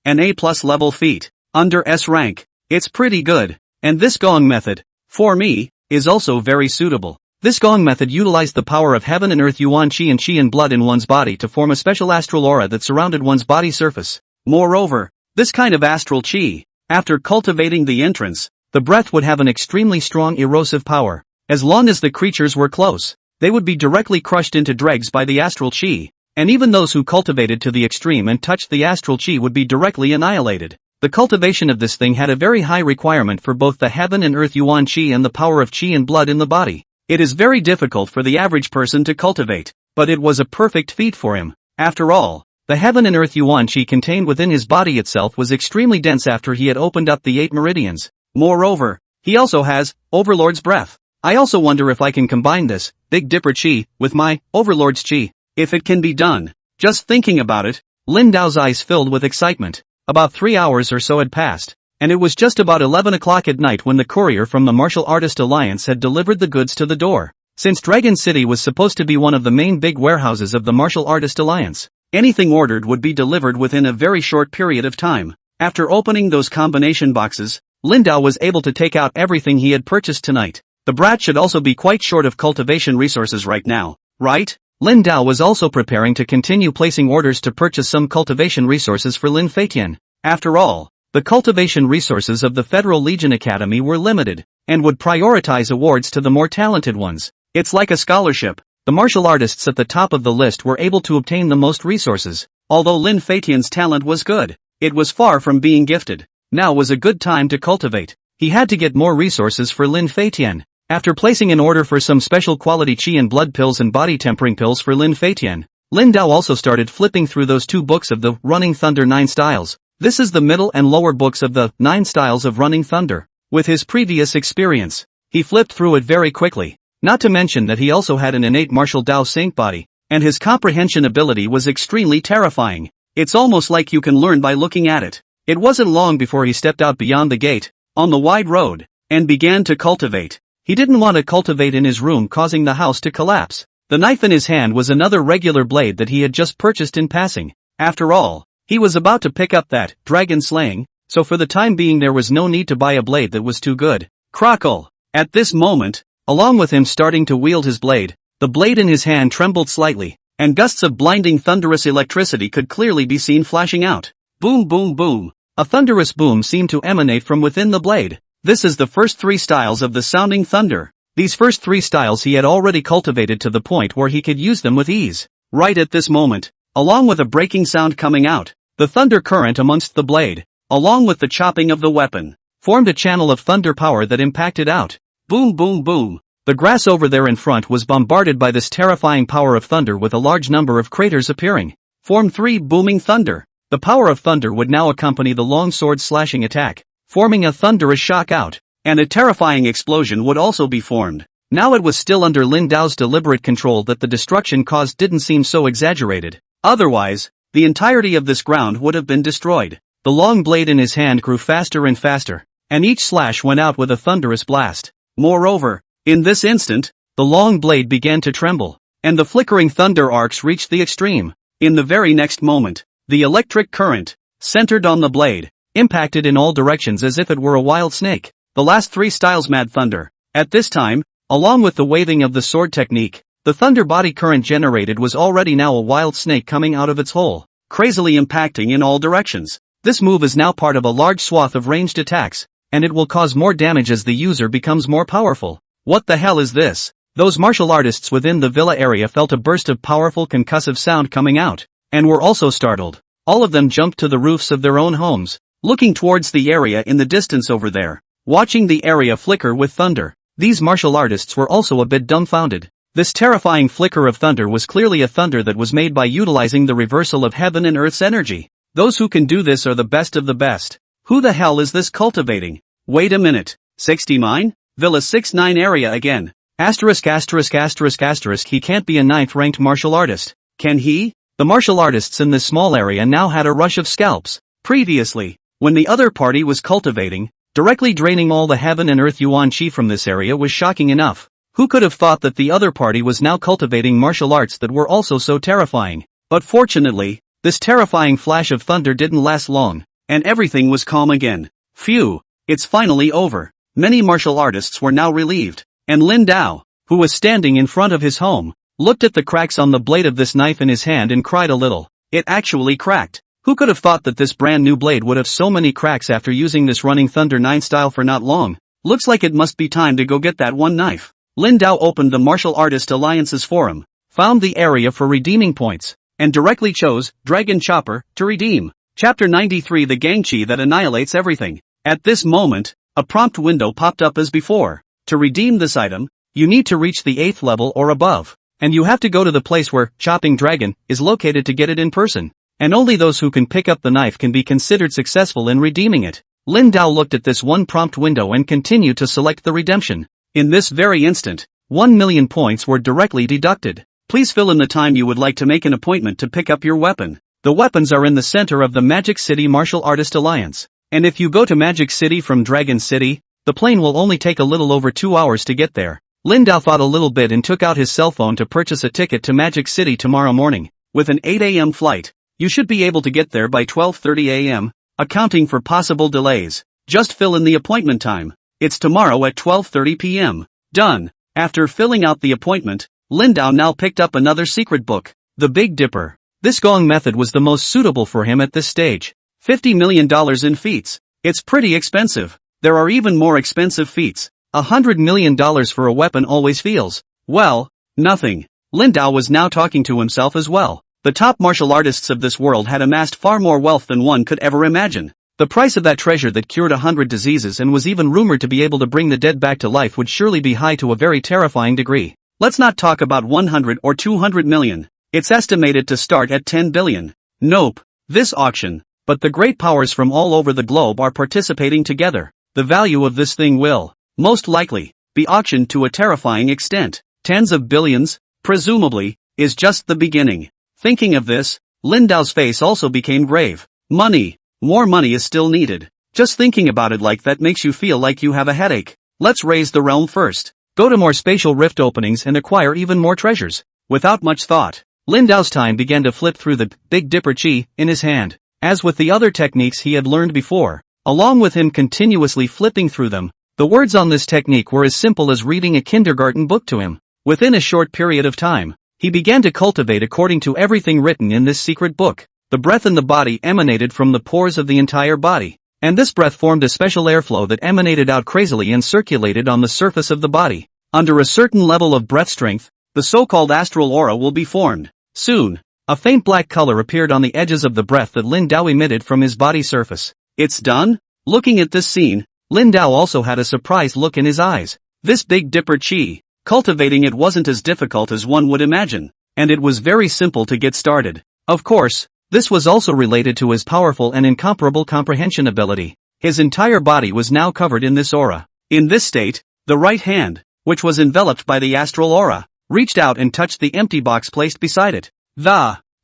An A+ level feat. Under S rank. It's pretty good. And this gong method, for me, is also very suitable. This gong method utilized the power of heaven and earth yuan qi and blood in one's body to form a special astral aura that surrounded one's body surface. Moreover, this kind of astral qi, after cultivating the entrance, the breath would have an extremely strong erosive power. As long as the creatures were close, they would be directly crushed into dregs by the astral qi, and even those who cultivated to the extreme and touched the astral qi would be directly annihilated. The cultivation of this thing had a very high requirement for both the heaven and earth yuan qi and the power of qi and blood in the body. It is very difficult for the average person to cultivate, but it was a perfect feat for him. After all, the heaven and earth yuan qi contained within his body itself was extremely dense after he had opened up the 8 meridians. Moreover, he also has Overlord's breath. I also wonder if I can combine this Big Dipper qi with my Overlord's qi. If it can be done. Just thinking about it, Lin Dao's eyes filled with excitement. About 3 hours or so had passed, and it was just about 11 o'clock at night when the courier from the Martial Artist Alliance had delivered the goods to the door. Since Dragon City was supposed to be one of the main big warehouses of the Martial Artist Alliance, anything ordered would be delivered within a very short period of time. After opening those combination boxes, Lin Dao was able to take out everything he had purchased tonight. The brat should also be quite short of cultivation resources right now, right? Lin Dao was also preparing to continue placing orders to purchase some cultivation resources for Lin Feitian. After all, the cultivation resources of the Federal Legion Academy were limited, and would prioritize awards to the more talented ones. It's like a scholarship. The martial artists at the top of the list were able to obtain the most resources. Although Lin Feitian's talent was good, it was far from being gifted. Now was a good time to cultivate. He had to get more resources for Lin Feitian. After placing an order for some special quality qi and blood pills and body tempering pills for Lin Feitian, Lin Dao also started flipping through those 2 books of the Running Thunder 9 Styles. This is the middle and lower books of the 9 Styles of Running Thunder. With his previous experience, he flipped through it very quickly. Not to mention that he also had an innate martial Dao Saint body, and his comprehension ability was extremely terrifying. It's almost like you can learn by looking at it. It wasn't long before he stepped out beyond the gate, on the wide road, and began to cultivate. He didn't want to cultivate in his room, causing the house to collapse. The knife in his hand was another regular blade that he had just purchased in passing. After all, he was about to pick up that dragon slaying, so for the time being there was no need to buy a blade that was too good. Crackle! At this moment, along with him starting to wield his blade, the blade in his hand trembled slightly, and gusts of blinding thunderous electricity could clearly be seen flashing out. Boom boom boom! A thunderous boom seemed to emanate from within the blade. This is the first 3 styles of the sounding thunder. These first 3 styles he had already cultivated to the point where he could use them with ease. Right at this moment, along with a breaking sound coming out, the thunder current amongst the blade, along with the chopping of the weapon, formed a channel of thunder power that impacted out. Boom boom boom. The grass over there in front was bombarded by this terrifying power of thunder, with a large number of craters appearing. Form 3 booming thunder. The power of thunder would now accompany the long sword slashing attack, forming a thunderous shock out, and a terrifying explosion would also be formed. Now it was still under Lin Dao's deliberate control that the destruction caused didn't seem so exaggerated. Otherwise, the entirety of this ground would have been destroyed. The long blade in his hand grew faster and faster, and each slash went out with a thunderous blast. Moreover, in this instant, the long blade began to tremble, and the flickering thunder arcs reached the extreme. In the very next moment, the electric current, centered on the blade, impacted in all directions as if it were a wild snake. The last 3 styles Mad Thunder. At this time, along with the waving of the sword technique, the thunder body current generated was already now a wild snake coming out of its hole, crazily impacting in all directions. This move is now part of a large swath of ranged attacks, and it will cause more damage as the user becomes more powerful. What the hell is this? Those martial artists within the villa area felt a burst of powerful concussive sound coming out, and were also startled. All of them jumped to the roofs of their own homes, looking towards the area in the distance over there, watching the area flicker with thunder. These martial artists were also a bit dumbfounded. This terrifying flicker of thunder was clearly a thunder that was made by utilizing the reversal of heaven and earth's energy. Those who can do this are the best of the best. Who the hell is this cultivating? Wait a minute. 60 mine? Villa 6-9 area again. Asterisk asterisk asterisk asterisk. He can't be a 9th ranked martial artist. Can he? The martial artists in this small area now had a rush of scalps. Previously, when the other party was cultivating, directly draining all the heaven and earth yuan qi from this area was shocking enough. Who could have thought that the other party was now cultivating martial arts that were also so terrifying? But fortunately, this terrifying flash of thunder didn't last long, and everything was calm again. Phew, it's finally over. Many martial artists were now relieved, and Lin Dao, who was standing in front of his home, looked at the cracks on the blade of this knife in his hand and cried a little. It actually cracked. Who could have thought that this brand new blade would have so many cracks after using this Running Thunder 9 style for not long? Looks like it must be time to go get that one knife. Lin Dao opened the Martial Artist Alliance's forum, found the area for redeeming points, and directly chose Dragon Chopper to redeem. Chapter 93, the Gangchi that annihilates everything. At this moment, a prompt window popped up as before. To redeem this item, you need to reach the 8th level or above. And you have to go to the place where Chopping Dragon is located to get it in person. And only those who can pick up the knife can be considered successful in redeeming it. Lin Dao looked at this one prompt window and continued to select the redemption. In this very instant, 1 million points were directly deducted. Please fill in the time you would like to make an appointment to pick up your weapon. The weapons are in the center of the Magic City Martial Artist Alliance. And if you go to Magic City from Dragon City, the plane will only take a little over 2 hours to get there. Lin Dao thought a little bit and took out his cell phone to purchase a ticket to Magic City tomorrow morning. With an 8 a.m. flight, you should be able to get there by 12:30 a.m., accounting for possible delays. Just fill in the appointment time. It's tomorrow at 12:30 p.m. Done. After filling out the appointment, Lin Dao now picked up another secret book, The Big Dipper. This gong method was the most suitable for him at this stage. $50 million in feats. It's pretty expensive. There are even more expensive feats. $100 million for a weapon always feels, well, nothing. Lin Dao was now talking to himself as well. The top martial artists of this world had amassed far more wealth than one could ever imagine. The price of that treasure that cured 100 diseases and was even rumored to be able to bring the dead back to life would surely be high to a very terrifying degree. Let's not talk about 100 or 200 million. It's estimated to start at 10 billion. Nope. This auction. But the great powers from all over the globe are participating together. The value of this thing will, most likely, be auctioned to a terrifying extent. Tens of billions, presumably, is just the beginning. Thinking of this, Lin Dao's face also became grave. Money. More money is still needed. Just thinking about it like that makes you feel like you have a headache. Let's raise the realm first. Go to more spatial rift openings and acquire even more treasures. Without much thought, Lin Dao's time began to flip through the Big Dipper Chi in his hand. As with the other techniques he had learned before, along with him continuously flipping through them, the words on this technique were as simple as reading a kindergarten book to him. Within a short period of time, he began to cultivate according to everything written in this secret book. The breath in the body emanated from the pores of the entire body, and this breath formed a special airflow that emanated out crazily and circulated on the surface of the body. Under a certain level of breath strength, the so-called astral aura will be formed. Soon, a faint black color appeared on the edges of the breath that Lin Dao emitted from his body surface. It's done? Looking at this scene, Lin Dao also had a surprised look in his eyes. This Big Dipper Chi, cultivating it wasn't as difficult as one would imagine, and it was very simple to get started. Of course, this was also related to his powerful and incomparable comprehension ability. His entire body was now covered in this aura. In this state, the right hand, which was enveloped by the astral aura, reached out and touched the empty box placed beside it.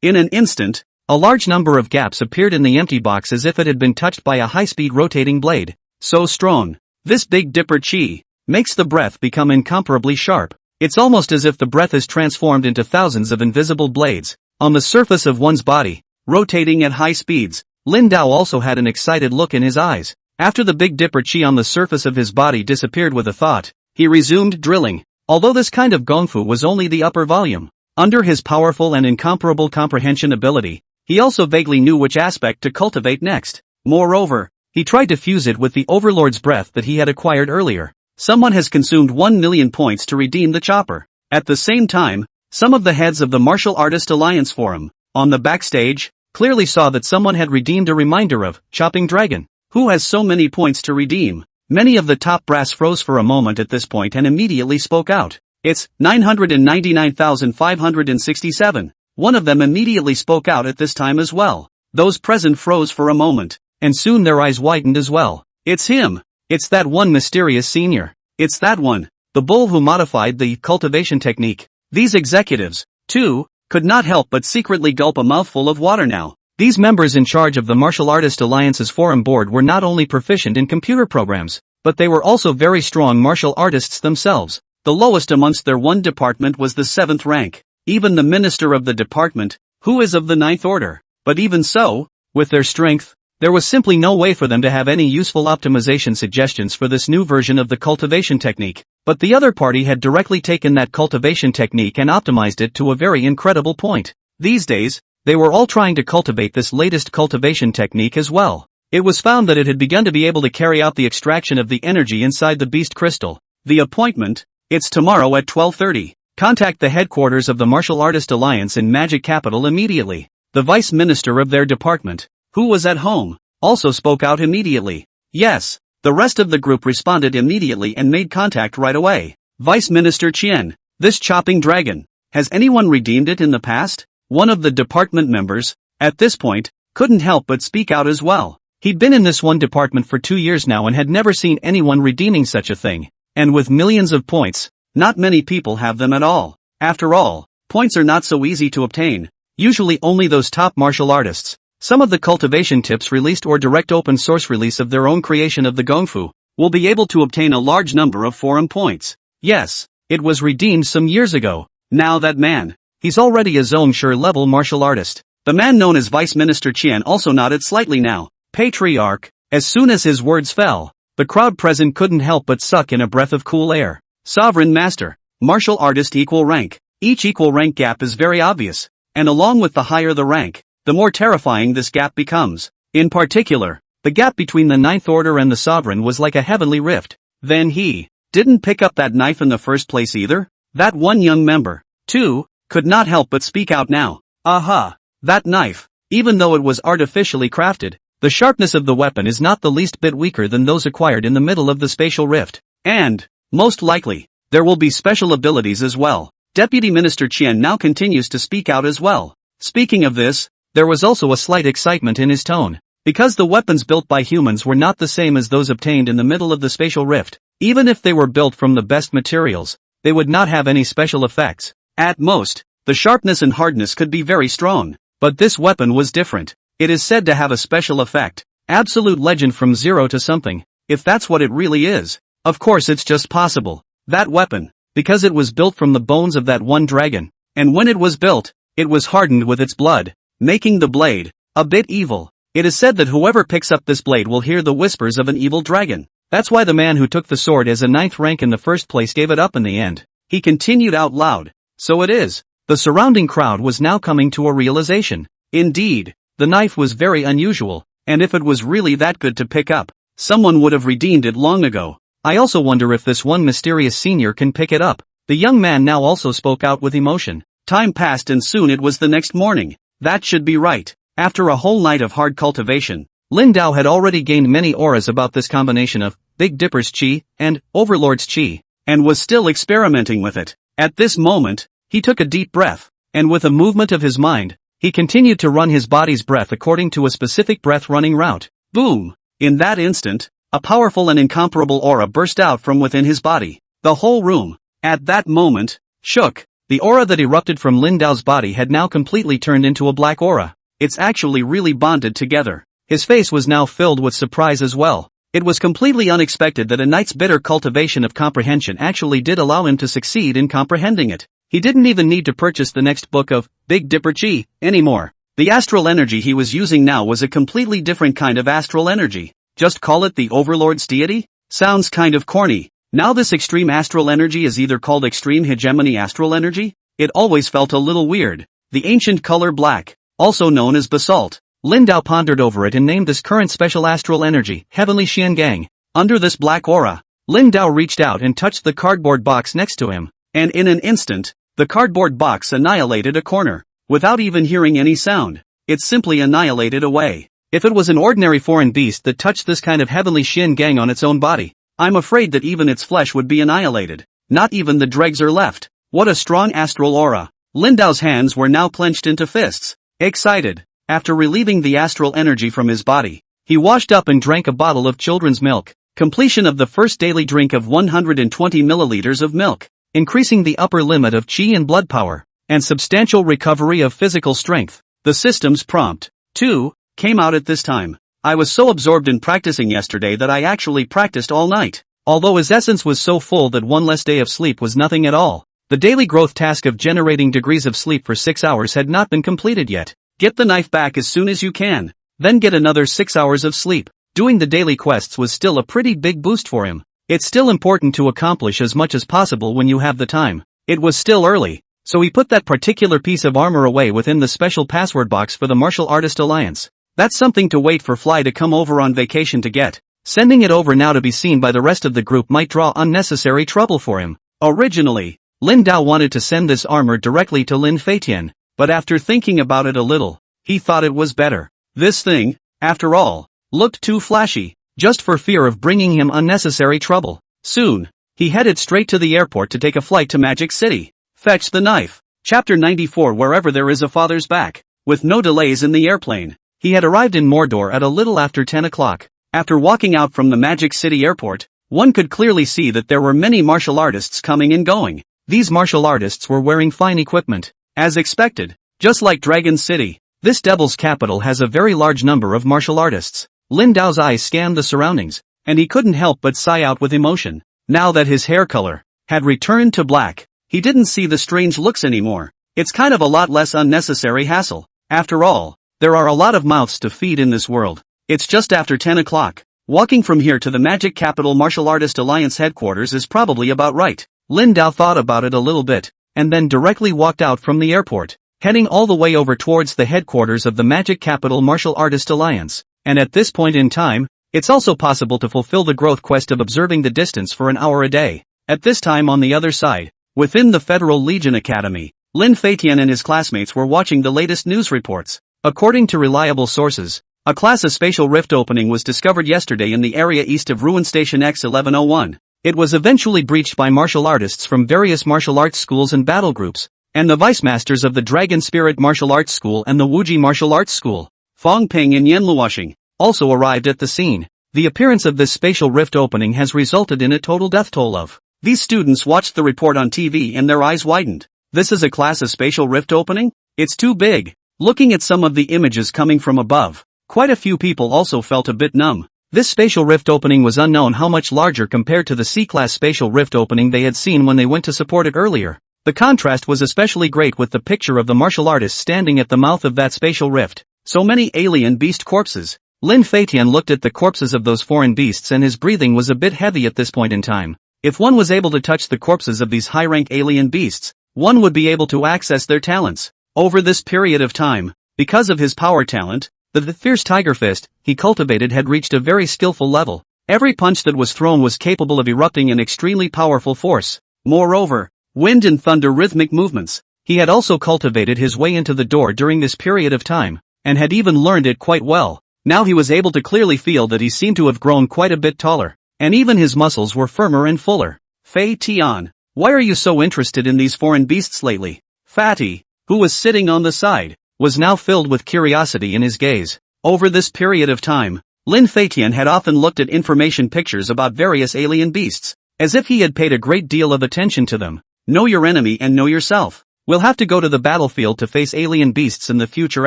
In an instant, a large number of gaps appeared in the empty box as if it had been touched by a high-speed rotating blade. So strong. This Big Dipper Chi makes the breath become incomparably sharp. It's almost as if the breath is transformed into thousands of invisible blades on the surface of one's body, rotating at high speeds. Lin Dao also had an excited look in his eyes. After the Big Dipper Chi on the surface of his body disappeared with a thought, he resumed drilling. Although this kind of gongfu was only the upper volume, under his powerful and incomparable comprehension ability, he also vaguely knew which aspect to cultivate next. Moreover, he tried to fuse it with the Overlord's breath that he had acquired earlier. Someone has consumed 1 million points to redeem the chopper. At the same time, some of the heads of the Martial Artist Alliance Forum, on the backstage, clearly saw that someone had redeemed a reminder of Chopping Dragon. Who has so many points to redeem? Many of the top brass froze for a moment at this point and immediately spoke out. It's 999,567. One of them immediately spoke out at this time as well. Those present froze for a moment, and soon their eyes widened as well. It's him. It's that one mysterious senior. It's that one, the bull who modified the cultivation technique. These executives, too, could not help but secretly gulp a mouthful of water now. These members in charge of the Martial Artist Alliance's forum board were not only proficient in computer programs, but they were also very strong martial artists themselves. The lowest amongst their one department was the 7th rank. Even the minister of the department, who is of the 9th order. But even so, with their strength, there was simply no way for them to have any useful optimization suggestions for this new version of the cultivation technique. But the other party had directly taken that cultivation technique and optimized it to a very incredible point. These days, they were all trying to cultivate this latest cultivation technique as well. It was found that it had begun to be able to carry out the extraction of the energy inside the beast crystal. The appointment, it's tomorrow at 12:30. Contact the headquarters of the Martial Artist Alliance in Magic Capital immediately. The vice minister of their department, who was at home, also spoke out immediately. Yes, the rest of the group responded immediately and made contact right away. Vice Minister Qian, this chopping dragon, has anyone redeemed it in the past? One of the department members, at this point, couldn't help but speak out as well. He'd been in this one department for 2 years now and had never seen anyone redeeming such a thing. And with millions of points, not many people have them at all. After all, points are not so easy to obtain. Usually only those top martial artists, some of the cultivation tips released or direct open source release of their own creation of the Gongfu, will be able to obtain a large number of foreign points. Yes, it was redeemed some years ago. Now that man, he's already a zone sure level martial artist. The man known as Vice Minister Qian also nodded slightly now. Patriarch, as soon as his words fell, the crowd present couldn't help but suck in a breath of cool air. Sovereign Master, martial artist equal rank. Each equal rank gap is very obvious, and along with the higher the rank, the more terrifying this gap becomes. In particular, the gap between the Ninth Order and the Sovereign was like a heavenly rift. Then he didn't pick up that knife in the first place either? That one young member, too, could not help but speak out now. Aha! That knife, even though it was artificially crafted, the sharpness of the weapon is not the least bit weaker than those acquired in the middle of the spatial rift. And, most likely, there will be special abilities as well. Deputy Minister Qian now continues to speak out as well. Speaking of this, there was also a slight excitement in his tone. Because the weapons built by humans were not the same as those obtained in the middle of the spatial rift, even if they were built from the best materials, they would not have any special effects. At most, the sharpness and hardness could be very strong. But this weapon was different. It is said to have a special effect. Absolute legend from 0 to something, if that's what it really is. Of course it's just possible. That weapon, because it was built from the bones of that one dragon, and when it was built, it was hardened with its blood, making the blade a bit evil. It is said that whoever picks up this blade will hear the whispers of an evil dragon. That's why the man who took the sword as a 9th rank in the first place gave it up in the end. He continued out loud. So it is. The surrounding crowd was now coming to a realization. Indeed, the knife was very unusual, and if it was really that good to pick up, someone would have redeemed it long ago. I also wonder if this one mysterious senior can pick it up. The young man now also spoke out with emotion. Time passed and soon it was the next morning. That should be right. After a whole night of hard cultivation, Lin Dao had already gained many auras about this combination of Big Dipper's Qi and Overlord's Qi, and was still experimenting with it. At this moment, he took a deep breath, and with a movement of his mind, he continued to run his body's breath according to a specific breath-running route. Boom! In that instant, a powerful and incomparable aura burst out from within his body. The whole room, at that moment, shook. The aura that erupted from Lin Dao's body had now completely turned into a black aura. It's actually really bonded together. His face was now filled with surprise as well. It was completely unexpected that a night's bitter cultivation of comprehension actually did allow him to succeed in comprehending it. He didn't even need to purchase the next book of Big Dipper Qi anymore. The astral energy he was using now was a completely different kind of astral energy. Just call it the Overlord's deity? Sounds kind of corny. Now this extreme astral energy is either called extreme hegemony astral energy? It always felt a little weird. The ancient color black, also known as basalt. Lin Dao pondered over it and named this current special astral energy Heavenly Xiangang. Under this black aura, Lin Dao reached out and touched the cardboard box next to him, and in an instant, the cardboard box annihilated a corner. Without even hearing any sound, it simply annihilated away. If it was an ordinary foreign beast that touched this kind of heavenly Xiangang on its own body, I'm afraid that even its flesh would be annihilated. Not even the dregs are left. What a strong astral aura. Lin Dao's hands were now clenched into fists. Excited, after relieving the astral energy from his body, he washed up and drank a bottle of children's milk. Completion of the first daily drink of 120 milliliters of milk, increasing the upper limit of qi and blood power, and substantial recovery of physical strength. The system's prompt, too, came out at this time. I was so absorbed in practicing yesterday that I actually practiced all night. Although his essence was so full that one less day of sleep was nothing at all. The daily growth task of generating degrees of sleep for 6 hours had not been completed yet. Get the knife back as soon as you can. Then get another 6 hours of sleep. Doing the daily quests was still a pretty big boost for him. It's still important to accomplish as much as possible when you have the time. It was still early, so he put that particular piece of armor away within the special password box for the Martial Artist Alliance. That's something to wait for Fly to come over on vacation to get. Sending it over now to be seen by the rest of the group might draw unnecessary trouble for him. Originally, Lin Dao wanted to send this armor directly to Lin Feitian, but after thinking about it a little, he thought it was better This thing, after all, looked too flashy, just for fear of bringing him unnecessary trouble. Soon, he headed straight to the airport to take a flight to Magic City. Fetch the knife. Chapter 94. Wherever there is a father's back. With no delays in the airplane, he had arrived in Mordor at a little after 10 o'clock. After walking out from the Magic City airport, one could clearly see that there were many martial artists coming and going. These martial artists were wearing fine equipment. As expected, just like Dragon City, this devil's capital has a very large number of martial artists. Lin Dao's eyes scanned the surroundings, and he couldn't help but sigh out with emotion. Now that his hair color had returned to black, he didn't see the strange looks anymore. It's kind of a lot less unnecessary hassle. After all, there are a lot of mouths to feed in this world. It's just after 10 o'clock. Walking from here to the Magic Capital Martial Artist Alliance headquarters is probably about right. Lin Dao thought about it a little bit, and then directly walked out from the airport, heading all the way over towards the headquarters of the Magic Capital Martial Artist Alliance. And at this point in time, it's also possible to fulfill the growth quest of observing the distance for an hour a day. At this time on the other side, within the Federal Legion Academy, Lin Feitian and his classmates were watching the latest news reports. According to reliable sources, a class of spatial rift opening was discovered yesterday in the area east of Ruin Station X1101. It was eventually breached by martial artists from various martial arts schools and battle groups, and the vice masters of the Dragon Spirit Martial Arts School and the Wuji Martial Arts School, Fong Ping and Yanluoshing, also arrived at the scene. The appearance of this spatial rift opening has resulted in a total death toll of. These students watched the report on TV and their eyes widened. This is a class of spatial rift opening? It's too big. Looking at some of the images coming from above, quite a few people also felt a bit numb. This spatial rift opening was unknown how much larger compared to the C-class spatial rift opening they had seen when they went to support it earlier. The contrast was especially great with the picture of the martial artist standing at the mouth of that spatial rift. So many alien beast corpses. Lin Feitian looked at the corpses of those foreign beasts and his breathing was a bit heavy at this point in time. If one was able to touch the corpses of these high-rank alien beasts, one would be able to access their talents. Over this period of time, because of his power talent, the fierce tiger fist he cultivated had reached a very skillful level. Every punch that was thrown was capable of erupting an extremely powerful force. Moreover, wind and thunder rhythmic movements. He had also cultivated his way into the door during this period of time, and had even learned it quite well. Now he was able to clearly feel that he seemed to have grown quite a bit taller, and even his muscles were firmer and fuller. Fei Tian, why are you so interested in these foreign beasts lately? Fatty, who was sitting on the side, was now filled with curiosity in his gaze. Over this period of time, Lin Feitian had often looked at information pictures about various alien beasts, as if he had paid a great deal of attention to them. Know your enemy and know yourself. We'll have to go to the battlefield to face alien beasts in the future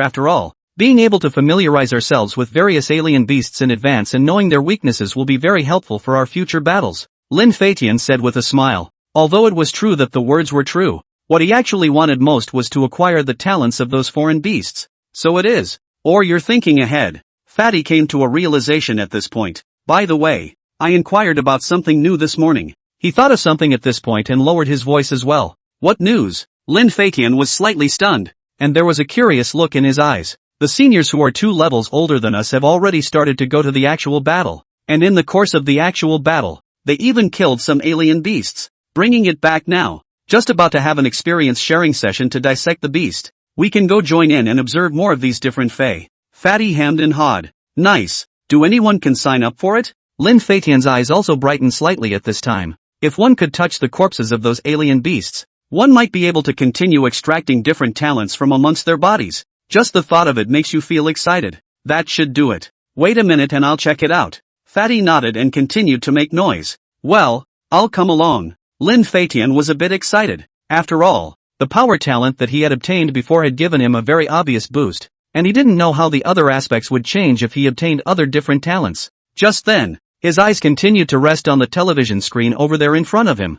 after all. Being able to familiarize ourselves with various alien beasts in advance and knowing their weaknesses will be very helpful for our future battles, Lin Feitian said with a smile. Although it was true that the words were true, what he actually wanted most was to acquire the talents of those foreign beasts. So it is. Or you're thinking ahead. Fatty came to a realization at this point. By the way, I inquired about something new this morning. He thought of something at this point and lowered his voice as well. What news? Lin Feitian was slightly stunned, and there was a curious look in his eyes. The seniors who are 2 levels older than us have already started to go to the actual battle, and in the course of the actual battle, they even killed some alien beasts. Bringing it back now. Just about to have an experience sharing session to dissect the beast. We can go join in and observe more of these different Fey. Fatty hemmed and hawed. Nice. Do anyone can sign up for it? Lin Feitian's eyes also brightened slightly at this time. If one could touch the corpses of those alien beasts, one might be able to continue extracting different talents from amongst their bodies. Just the thought of it makes you feel excited. That should do it. Wait a minute and I'll check it out. Fatty nodded and continued to make noise. Well, I'll come along. Lin Feitian was a bit excited. After all, the power talent that he had obtained before had given him a very obvious boost, and he didn't know how the other aspects would change if he obtained other different talents. Just then, his eyes continued to rest on the television screen over there in front of him.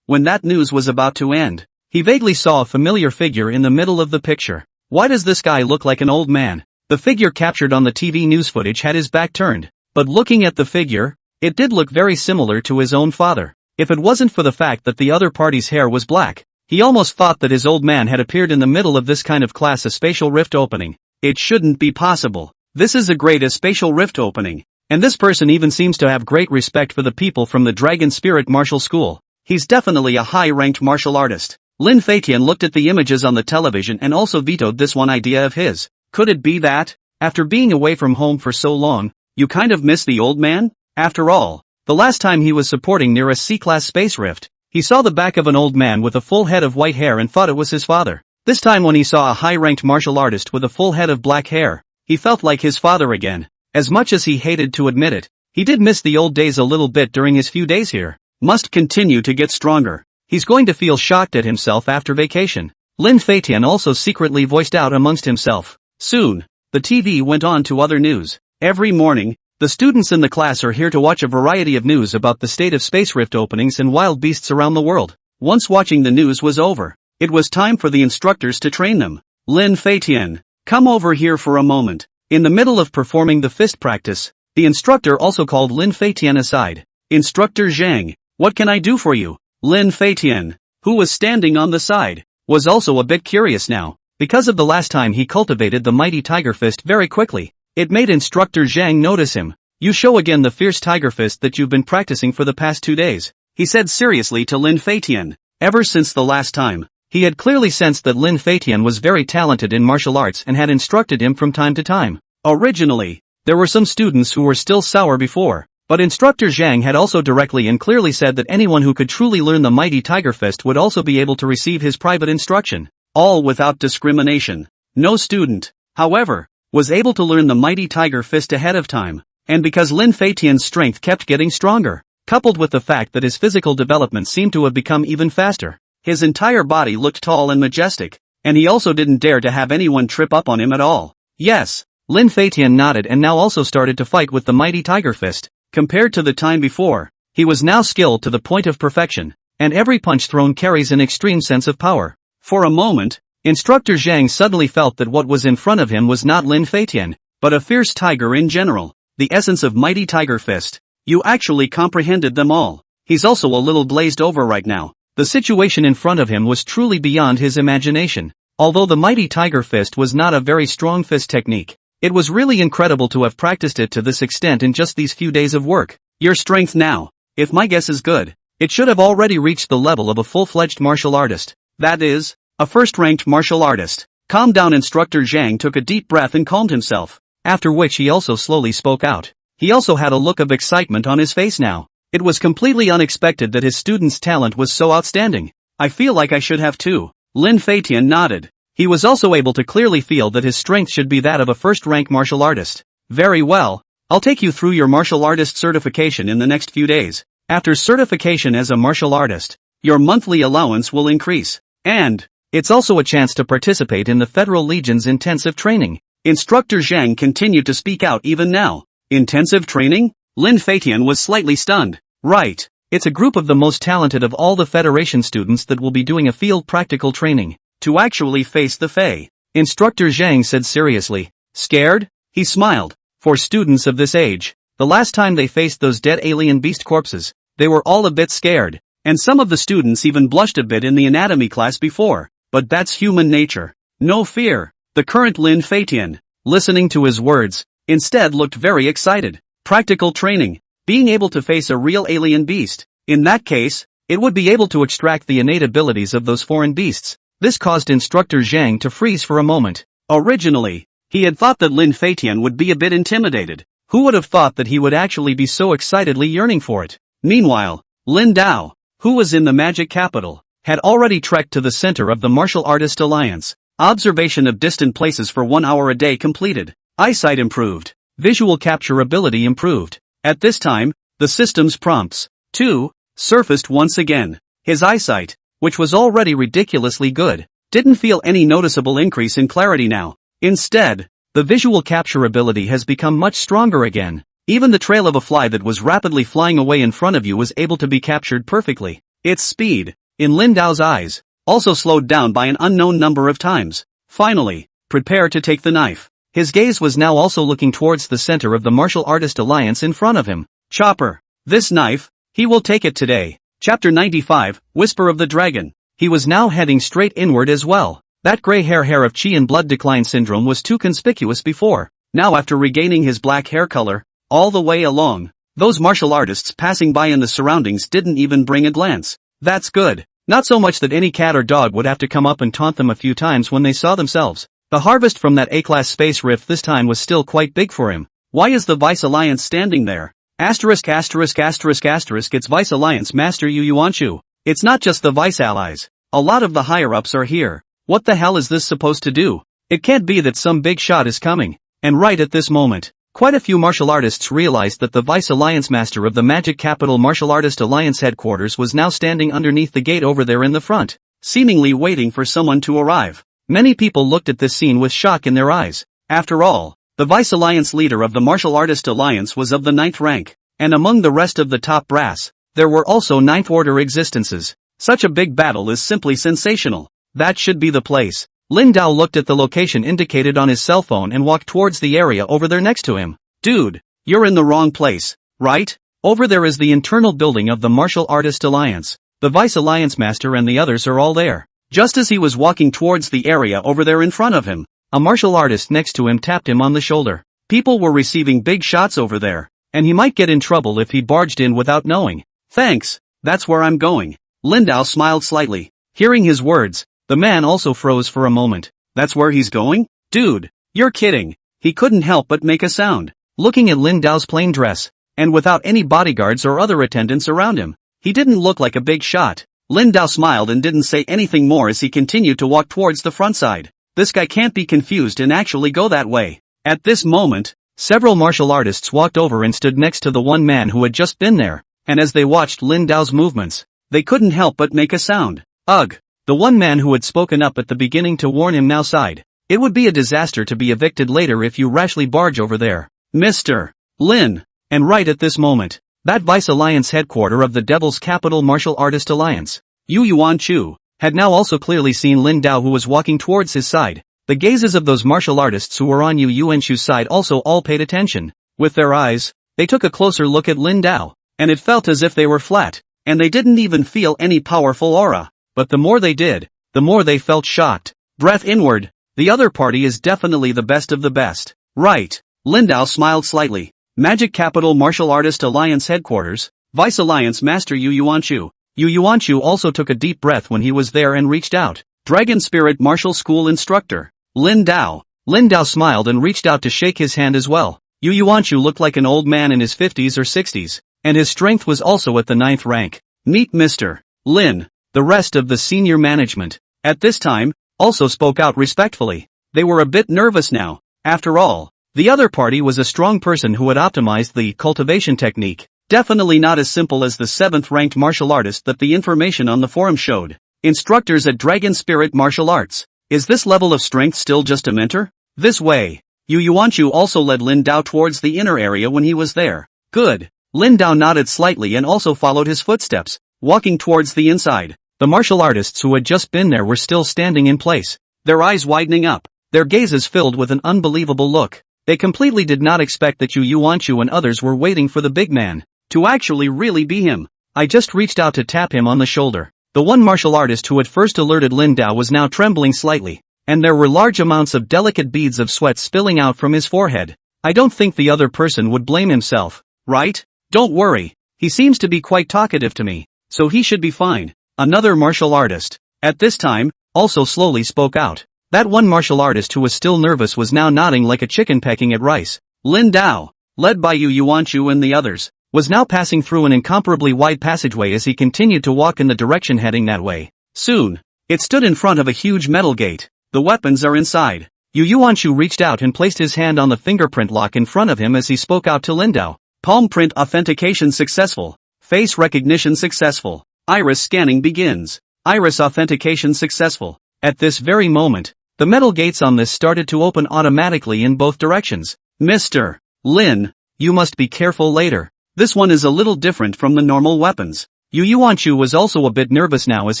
When that news was about to end, he vaguely saw a familiar figure in the middle of the picture. Why does this guy look like an old man? The figure captured on the TV news footage had his back turned, but looking at the figure, it did look very similar to his own father. If it wasn't for the fact that the other party's hair was black, he almost thought that his old man had appeared in the middle of this kind of class a spatial rift opening. It shouldn't be possible. This is a great spatial rift opening. And this person even seems to have great respect for the people from the Dragon Spirit Martial School. He's definitely a high-ranked martial artist. Lin Feitian looked at the images on the television and also vetoed this one idea of his. Could it be that? After being away from home for so long, you kind of miss the old man? After all, the last time he was supporting near a C-class space rift, he saw the back of an old man with a full head of white hair and thought it was his father. This time when he saw a high-ranked martial artist with a full head of black hair, he felt like his father again. As much as he hated to admit it, he did miss the old days a little bit during his few days here. Must continue to get stronger. He's going to feel shocked at himself after vacation. Lin Feitian also secretly voiced out amongst himself. Soon, the TV went on to other news. Every morning, the students in the class are here to watch a variety of news about the state of space rift openings and wild beasts around the world. Once watching the news was over, it was time for the instructors to train them. Lin Feitian, come over here for a moment. In the middle of performing the fist practice, the instructor also called Lin Feitian aside. Instructor Zhang, what can I do for you? Lin Feitian, who was standing on the side, was also a bit curious now, because of the last time he cultivated the mighty tiger fist very quickly. It made Instructor Zhang notice him. You show again the fierce tiger fist that you've been practicing for the past 2 days, he said seriously to Lin Feitian. Ever since the last time, he had clearly sensed that Lin Feitian was very talented in martial arts and had instructed him from time to time. Originally, there were some students who were still sour before, but Instructor Zhang had also directly and clearly said that anyone who could truly learn the mighty tiger fist would also be able to receive his private instruction, all without discrimination. No student, however, was able to learn the mighty tiger fist ahead of time, and because Lin Feitian's strength kept getting stronger, coupled with the fact that his physical development seemed to have become even faster, his entire body looked tall and majestic, and he also didn't dare to have anyone trip up on him at all. Yes, Lin Feitian nodded and now also started to fight with the mighty tiger fist. Compared to the time before, he was now skilled to the point of perfection, and every punch thrown carries an extreme sense of power. For a moment, Instructor Zhang suddenly felt that what was in front of him was not Lin Feitian, but a fierce tiger in general, the essence of mighty tiger fist. You actually comprehended them all. He's also a little blazed over right now. The situation in front of him was truly beyond his imagination. Although the mighty tiger fist was not a very strong fist technique, it was really incredible to have practiced it to this extent in just these few days of work. Your strength now, if my guess is good, it should have already reached the level of a full-fledged martial artist. That is, a first-ranked martial artist. Calm down. Instructor Zhang took a deep breath and calmed himself, after which he also slowly spoke out. He also had a look of excitement on his face now. It was completely unexpected that his student's talent was so outstanding. I feel like I should have too. Lin Feitian nodded. He was also able to clearly feel that his strength should be that of a first-rank martial artist. Very well, I'll take you through your martial artist certification in the next few days. After certification as a martial artist, your monthly allowance will increase. And it's also a chance to participate in the Federal Legion's intensive training. Instructor Zhang continued to speak out even now. Intensive training? Lin Feitian was slightly stunned. Right. It's a group of the most talented of all the Federation students that will be doing a field practical training to actually face the Fae. Instructor Zhang said seriously. Scared? He smiled. For students of this age, the last time they faced those dead alien beast corpses, they were all a bit scared, and some of the students even blushed a bit in the anatomy class before. But that's human nature. No fear. The current Lin Feitian, listening to his words, instead looked very excited. Practical training. Being able to face a real alien beast. In that case, it would be able to extract the innate abilities of those foreign beasts. This caused Instructor Zhang to freeze for a moment. Originally, he had thought that Lin Feitian would be a bit intimidated. Who would have thought that he would actually be so excitedly yearning for it? Meanwhile, Lin Dao, who was in the magic capital, had already trekked to the center of the Martial Artist Alliance. Observation of distant places for 1 hour a day completed. Eyesight improved. Visual capture ability improved. At this time, the system's prompts, too, surfaced once again. His eyesight, which was already ridiculously good, didn't feel any noticeable increase in clarity now. Instead, the visual capture ability has become much stronger again. Even the trail of a fly that was rapidly flying away in front of you was able to be captured perfectly. Its speed, in Lin Dao's eyes, also slowed down by an unknown number of times. Finally, prepare to take the knife. His gaze was now also looking towards the center of the Martial Artist Alliance in front of him. Chopper. This knife, he will take it today. Chapter 95, Whisper of the Dragon. He was now heading straight inward as well. That gray hair of Qi and blood decline syndrome was too conspicuous before. Now after regaining his black hair color, all the way along, those martial artists passing by in the surroundings didn't even bring a glance. That's good. Not so much that any cat or dog would have to come up and taunt them a few times when they saw themselves. The harvest from that A-class space rift this time was still quite big for him. Why is the Vice Alliance standing there? Asterisk asterisk asterisk asterisk it's Vice Alliance Master Yu Yuanshu. It's not just the Vice Allies. A lot of the higher-ups are here. What the hell is this supposed to do? It can't be that some big shot is coming. And right at this moment, quite a few martial artists realized that the Vice Alliance Master of the Magic Capital Martial Artist Alliance headquarters was now standing underneath the gate over there in the front, seemingly waiting for someone to arrive. Many people looked at this scene with shock in their eyes. After all, the Vice Alliance leader of the Martial Artist Alliance was of the 9th rank, and among the rest of the top brass, there were also 9th order existences. Such a big battle is simply sensational. That should be the place. Lin Dao looked at the location indicated on his cell phone and walked towards the area over there next to him. Dude, you're in the wrong place, right? Over there is the internal building of the Martial Artist Alliance. The Vice Alliance Master and the others are all there. Just as he was walking towards the area over there in front of him, a martial artist next to him tapped him on the shoulder. People were receiving big shots over there, and he might get in trouble if he barged in without knowing. Thanks, that's where I'm going. Lin Dao smiled slightly. Hearing his words, the man also froze for a moment. That's where he's going? Dude, you're kidding. He couldn't help but make a sound. Looking at Lin Dao's plain dress, and without any bodyguards or other attendants around him, he didn't look like a big shot. Lin Dao smiled and didn't say anything more as he continued to walk towards the front side. This guy can't be confused and actually go that way. At this moment, several martial artists walked over and stood next to the one man who had just been there, and as they watched Lin Dao's movements, they couldn't help but make a sound. Ugh. The one man who had spoken up at the beginning to warn him now sighed. It would be a disaster to be evicted later if you rashly barge over there. Mr. Lin. And right at this moment, that Vice Alliance headquarter of the Devil's Capital Martial Artist Alliance, Yu Yuan-chu, had now also clearly seen Lin Dao who was walking towards his side. The gazes of those martial artists who were on Yu Yuan-chu's side also all paid attention. With their eyes, they took a closer look at Lin Dao, and it felt as if they were flat, and they didn't even feel any powerful aura. But the more they did, the more they felt shocked. Breath inward. The other party is definitely the best of the best. Right. Lin Dao smiled slightly. Magic Capital Martial Artist Alliance Headquarters, Vice Alliance Master Yu Yuan-chu. Yu Yuan-chu also took a deep breath when he was there and reached out. Dragon Spirit Martial School Instructor, Lin Dao. Lin Dao smiled and reached out to shake his hand as well. Yu Yuan-chu looked like an old man in his 50s or 60s, and his strength was also at the 9th rank. Meet Mr. Lin. The rest of the senior management, at this time, also spoke out respectfully. They were a bit nervous now. After all, the other party was a strong person who had optimized the cultivation technique. Definitely not as simple as the 7th-ranked martial artist that the information on the forum showed. Instructors at Dragon Spirit Martial Arts. Is this level of strength still just a mentor? This way. Yu Yuan-chu also led Lin Dao towards the inner area when he was there. Good. Lin Dao nodded slightly and also followed his footsteps, walking towards the inside. The martial artists who had just been there were still standing in place, their eyes widening up, their gazes filled with an unbelievable look. They completely did not expect that Yu Yuan-chu and others were waiting for the big man to actually really be him. I just reached out to tap him on the shoulder. The one martial artist who had first alerted Lin Dao was now trembling slightly, and there were large amounts of delicate beads of sweat spilling out from his forehead. I don't think the other person would blame himself, right? Don't worry. He seems to be quite talkative to me, so he should be fine. Another martial artist, at this time, also slowly spoke out. That one martial artist who was still nervous was now nodding like a chicken pecking at rice. Lin Dao, led by Yu Yuan-chu and the others, was now passing through an incomparably wide passageway as he continued to walk in the direction heading that way. Soon, it stood in front of a huge metal gate. The weapons are inside. Yu Yuan-chu reached out and placed his hand on the fingerprint lock in front of him as he spoke out to Lin Dao. Palm print authentication successful. Face recognition successful. Iris scanning begins. Iris authentication successful. At this very moment, the metal gates on this started to open automatically in both directions. Mr. Lin, you must be careful later. This one is a little different from the normal weapons. Yu Yuan-chu was also a bit nervous now as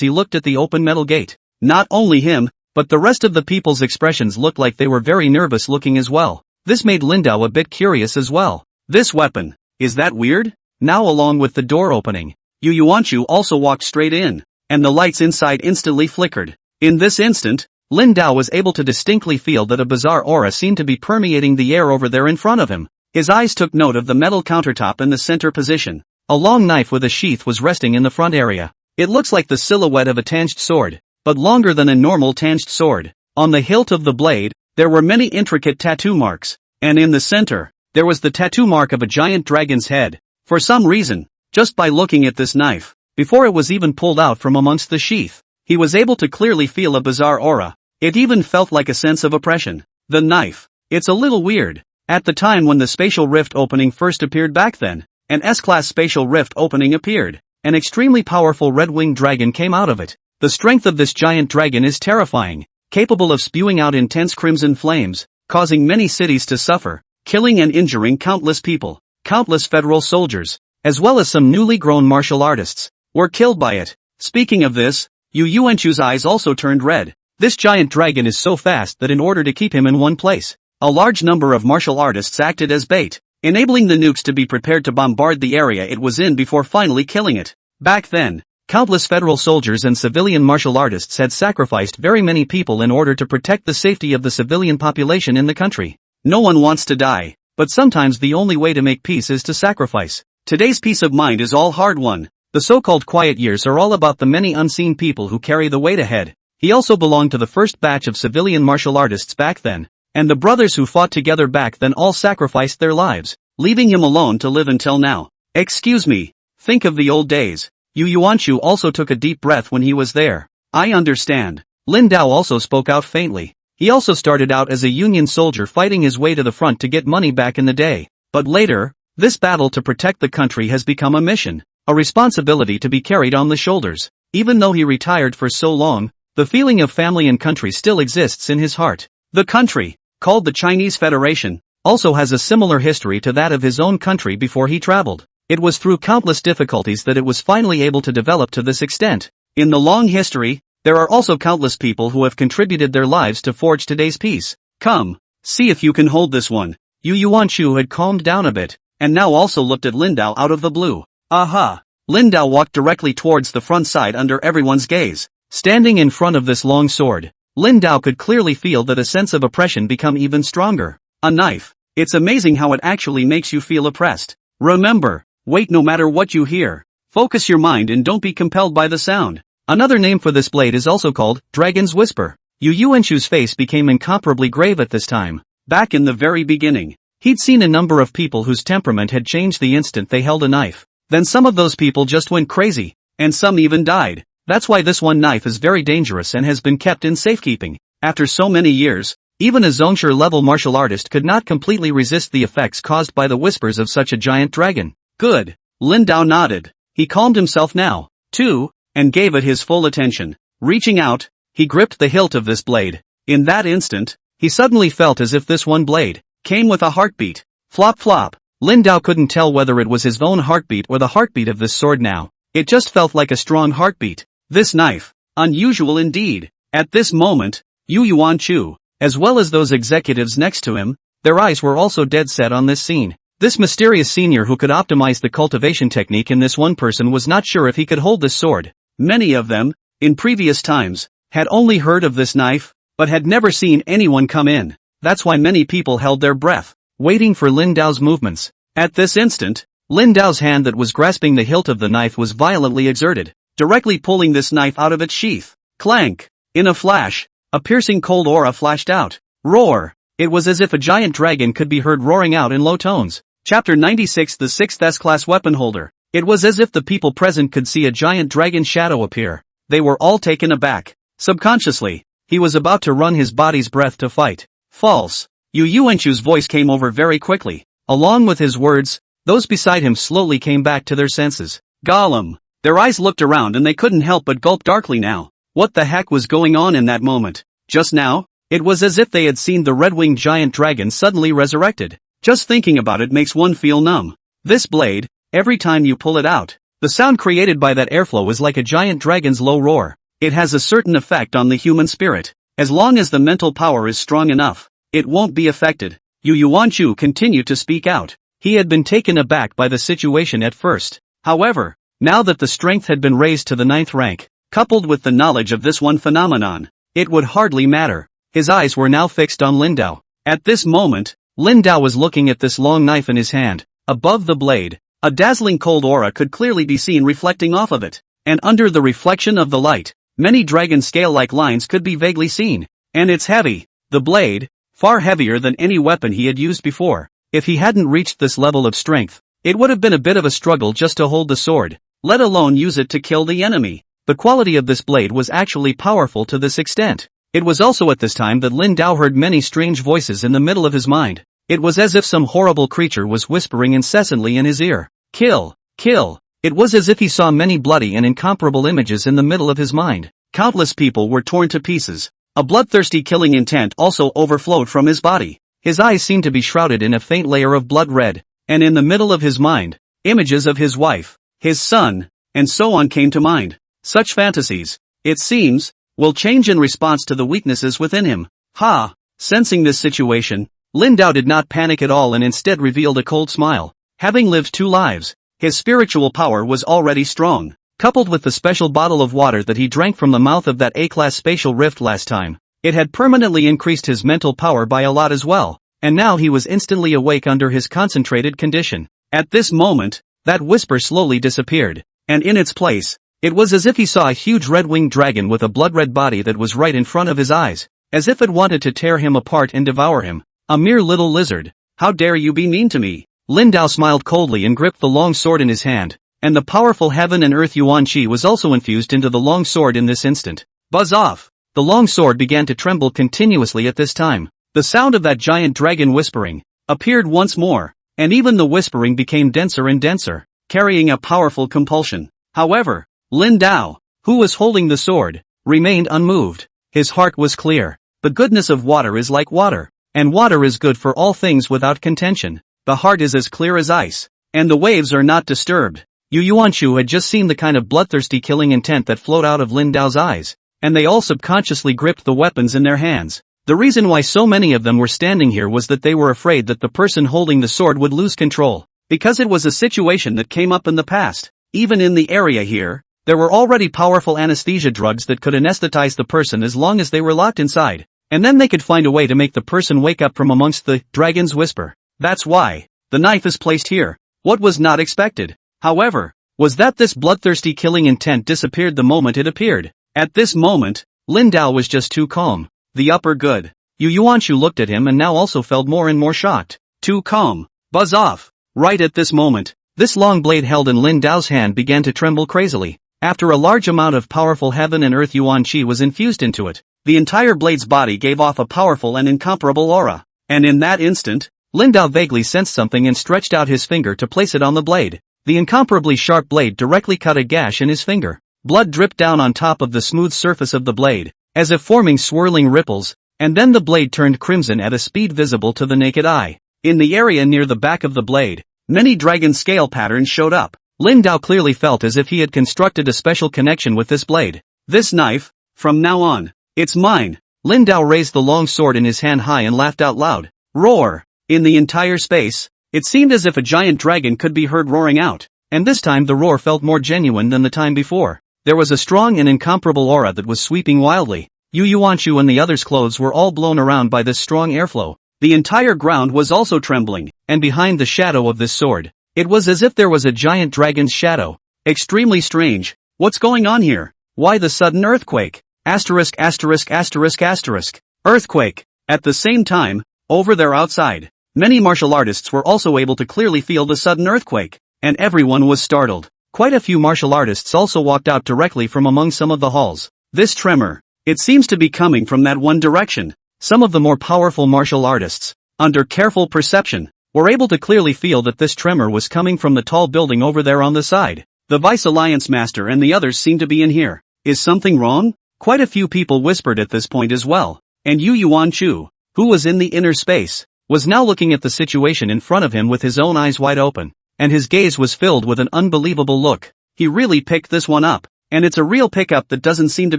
he looked at the open metal gate. Not only him, but the rest of the people's expressions looked like they were very nervous looking as well. This made Lin Dao a bit curious as well. This weapon, is that weird? Now along with the door opening, Yu Yuan-chu also walked straight in, and the lights inside instantly flickered. In this instant, Lin Dao was able to distinctly feel that a bizarre aura seemed to be permeating the air over there in front of him. His eyes took note of the metal countertop in the center position. A long knife with a sheath was resting in the front area. It looks like the silhouette of a tanged sword, but longer than a normal tanged sword. On the hilt of the blade, there were many intricate tattoo marks, and in the center, there was the tattoo mark of a giant dragon's head. For some reason, just by looking at this knife, before it was even pulled out from amongst the sheath, he was able to clearly feel a bizarre aura. It even felt like a sense of oppression. The knife. It's a little weird. At the time when the spatial rift opening first appeared back then, an S-class spatial rift opening appeared. An extremely powerful red-winged dragon came out of it. The strength of this giant dragon is terrifying, capable of spewing out intense crimson flames, causing many cities to suffer, killing and injuring countless people. Countless federal soldiers, as well as some newly grown martial artists, were killed by it. Speaking of this, Yu Yuanchu's eyes also turned red. This giant dragon is so fast that in order to keep him in one place, a large number of martial artists acted as bait, enabling the nukes to be prepared to bombard the area it was in before finally killing it. Back then, countless federal soldiers and civilian martial artists had sacrificed very many people in order to protect the safety of the civilian population in the country. No one wants to die, but sometimes the only way to make peace is to sacrifice. Today's peace of mind is all hard-won. The so-called quiet years are all about the many unseen people who carry the weight ahead. He also belonged to the first batch of civilian martial artists back then, and the brothers who fought together back then all sacrificed their lives, leaving him alone to live until now. Excuse me, think of the old days. Yu Yuanchu also took a deep breath when he was there. I understand. Lin Dao also spoke out faintly. He also started out as a Union soldier fighting his way to the front to get money back in the day. But later, this battle to protect the country has become a mission, a responsibility to be carried on the shoulders. Even though he retired for so long, the feeling of family and country still exists in his heart. The country, called the Chinese Federation, also has a similar history to that of his own country before he traveled. It was through countless difficulties that it was finally able to develop to this extent. In the long history, there are also countless people who have contributed their lives to forge today's peace. Come, see if you can hold this one. Yu Yuanchu had calmed down a bit, and now also looked at Lin Dao out of the blue. Aha! Lin Dao walked directly towards the front side under everyone's gaze. Standing in front of this long sword, Lin Dao could clearly feel that a sense of oppression become even stronger. A knife. It's amazing how it actually makes you feel oppressed. Remember, wait no matter what you hear. Focus your mind and don't be compelled by the sound. Another name for this blade is also called Dragon's Whisper. Yu Yuanchu's face became incomparably grave at this time. Back in the very beginning, he'd seen a number of people whose temperament had changed the instant they held a knife. Then some of those people just went crazy, and some even died. That's why this one knife is very dangerous and has been kept in safekeeping. After so many years, even a Zhongsher-level martial artist could not completely resist the effects caused by the whispers of such a giant dragon. Good. Lin Dao nodded. He calmed himself now, too, and gave it his full attention. Reaching out, he gripped the hilt of this blade. In that instant, he suddenly felt as if this one blade came with a heartbeat. Flop flop. Lin Dao couldn't tell whether it was his own heartbeat or the heartbeat of this sword now. It just felt like a strong heartbeat. This knife. Unusual indeed. At this moment, Yu Yuanchu, as well as those executives next to him, their eyes were also dead set on this scene. This mysterious senior who could optimize the cultivation technique in this one person was not sure if he could hold this sword. Many of them, in previous times, had only heard of this knife, but had never seen anyone come in. That's why many people held their breath, waiting for Lin Dao's movements. At this instant, Lin Dao's hand that was grasping the hilt of the knife was violently exerted, directly pulling this knife out of its sheath. Clank! In a flash, a piercing cold aura flashed out. Roar! It was as if a giant dragon could be heard roaring out in low tones. Chapter 96 The 6th S-Class Weapon Holder. It was as if the people present could see a giant dragon shadow appear. They were all taken aback. Subconsciously, he was about to run his body's breath to fight. False. Yu Yuanchu's voice came over very quickly. Along with his words, those beside him slowly came back to their senses. Gollum. Their eyes looked around and they couldn't help but gulp darkly now. What the heck was going on in that moment? Just now, it was as if they had seen the red-winged giant dragon suddenly resurrected. Just thinking about it makes one feel numb. This blade, every time you pull it out, the sound created by that airflow is like a giant dragon's low roar. It has a certain effect on the human spirit. As long as the mental power is strong enough, it won't be affected. Yu Yuanchu continued to speak out. He had been taken aback by the situation at first. However, now that the strength had been raised to the 9th rank, coupled with the knowledge of this one phenomenon, it would hardly matter. His eyes were now fixed on Lin Dao. At this moment, Lin Dao was looking at this long knife in his hand. Above the blade, a dazzling cold aura could clearly be seen reflecting off of it, and under the reflection of the light, many dragon scale-like lines could be vaguely seen. And it's heavy. The blade, far heavier than any weapon he had used before. If he hadn't reached this level of strength, it would have been a bit of a struggle just to hold the sword, let alone use it to kill the enemy. The quality of this blade was actually powerful to this extent. It was also at this time that Lin Dao heard many strange voices in the middle of his mind. It was as if some horrible creature was whispering incessantly in his ear. Kill! Kill! It was as if he saw many bloody and incomparable images in the middle of his mind. Countless people were torn to pieces. A bloodthirsty killing intent also overflowed from his body. His eyes seemed to be shrouded in a faint layer of blood red, and in the middle of his mind, images of his wife, his son, and so on came to mind. Such fantasies, it seems, will change in response to the weaknesses within him. Ha! Sensing this situation, Lin Dao did not panic at all and instead revealed a cold smile. Having lived 2 lives, his spiritual power was already strong. Coupled with the special bottle of water that he drank from the mouth of that A-class spatial rift last time, it had permanently increased his mental power by a lot as well, and now he was instantly awake under his concentrated condition. At this moment, that whisper slowly disappeared, and in its place, it was as if he saw a huge red-winged dragon with a blood-red body that was right in front of his eyes, as if it wanted to tear him apart and devour him. A mere little lizard. How dare you be mean to me? Lin Dao smiled coldly and gripped the long sword in his hand, and the powerful heaven and earth yuan qi was also infused into the long sword in this instant. Buzz off! The long sword began to tremble continuously at this time. The sound of that giant dragon whispering appeared once more, and even the whispering became denser and denser, carrying a powerful compulsion. However, Lin Dao, who was holding the sword, remained unmoved. His heart was clear. The goodness of water is like water, and water is good for all things without contention. The heart is as clear as ice, and the waves are not disturbed. Yu Yuanshu had just seen the kind of bloodthirsty killing intent that flowed out of Lin Dao's eyes, and they all subconsciously gripped the weapons in their hands. The reason why so many of them were standing here was that they were afraid that the person holding the sword would lose control, because it was a situation that came up in the past. Even in the area here, there were already powerful anesthesia drugs that could anesthetize the person as long as they were locked inside, and then they could find a way to make the person wake up from amongst the dragon's whisper. That's why the knife is placed here. What was not expected, however, was that this bloodthirsty killing intent disappeared the moment it appeared. At this moment, Lin Dao was just too calm. The upper good. Yu Yuanshu looked at him and now also felt more and more shocked. Too calm. Buzz off. Right at this moment, this long blade held in Lin Dao's hand began to tremble crazily. After a large amount of powerful heaven and earth yuan qi was infused into it, the entire blade's body gave off a powerful and incomparable aura. And in that instant, Lin Dao vaguely sensed something and stretched out his finger to place it on the blade. The incomparably sharp blade directly cut a gash in his finger. Blood dripped down on top of the smooth surface of the blade, as if forming swirling ripples, and then the blade turned crimson at a speed visible to the naked eye. In the area near the back of the blade, many dragon scale patterns showed up. Lin Dao clearly felt as if he had constructed a special connection with this blade. This knife, from now on, it's mine. Lin Dao raised the long sword in his hand high and laughed out loud. Roar! In the entire space, it seemed as if a giant dragon could be heard roaring out, and this time the roar felt more genuine than the time before. There was a strong and incomparable aura that was sweeping wildly. Yu Yuanshu and the others' clothes were all blown around by this strong airflow. The entire ground was also trembling, and behind the shadow of this sword, it was as if there was a giant dragon's shadow. Extremely strange. What's going on here? Why the sudden earthquake? Asterisk asterisk asterisk asterisk. Earthquake. At the same time, over there outside, many martial artists were also able to clearly feel the sudden earthquake, and everyone was startled. Quite a few martial artists also walked out directly from among some of the halls. This tremor, it seems to be coming from that one direction. Some of the more powerful martial artists, under careful perception, were able to clearly feel that this tremor was coming from the tall building over there on the side. The Vice Alliance Master and the others seem to be in here. Is something wrong? Quite a few people whispered at this point as well, and Yu Yuanshu, who was in the inner space, was now looking at the situation in front of him with his own eyes wide open, and his gaze was filled with an unbelievable look. He really picked this one up, and it's a real pickup that doesn't seem to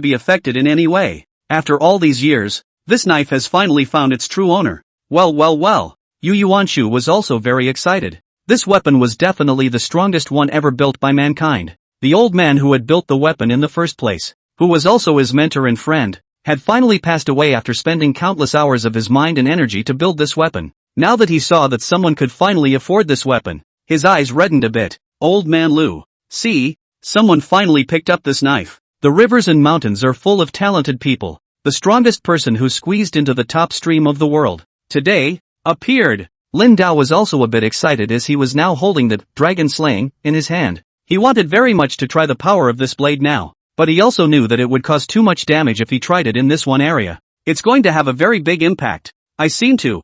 be affected in any way. After all these years, this knife has finally found its true owner. Well. Yu Yuanshu was also very excited. This weapon was definitely the strongest one ever built by mankind. The old man who had built the weapon in the first place, who was also his mentor and friend, had finally passed away after spending countless hours of his mind and energy to build this weapon. Now that he saw that someone could finally afford this weapon, his eyes reddened a bit. Old man Lu, see, someone finally picked up this knife. The rivers and mountains are full of talented people. the strongest person who squeezed into the top stream of the world, today, appeared. Lin Dao was also a bit excited as he was now holding the dragon slaying in his hand. He wanted very much to try the power of this blade now, but he also knew that it would cause too much damage if he tried it in this one area. It's going to have a very big impact. I seem to,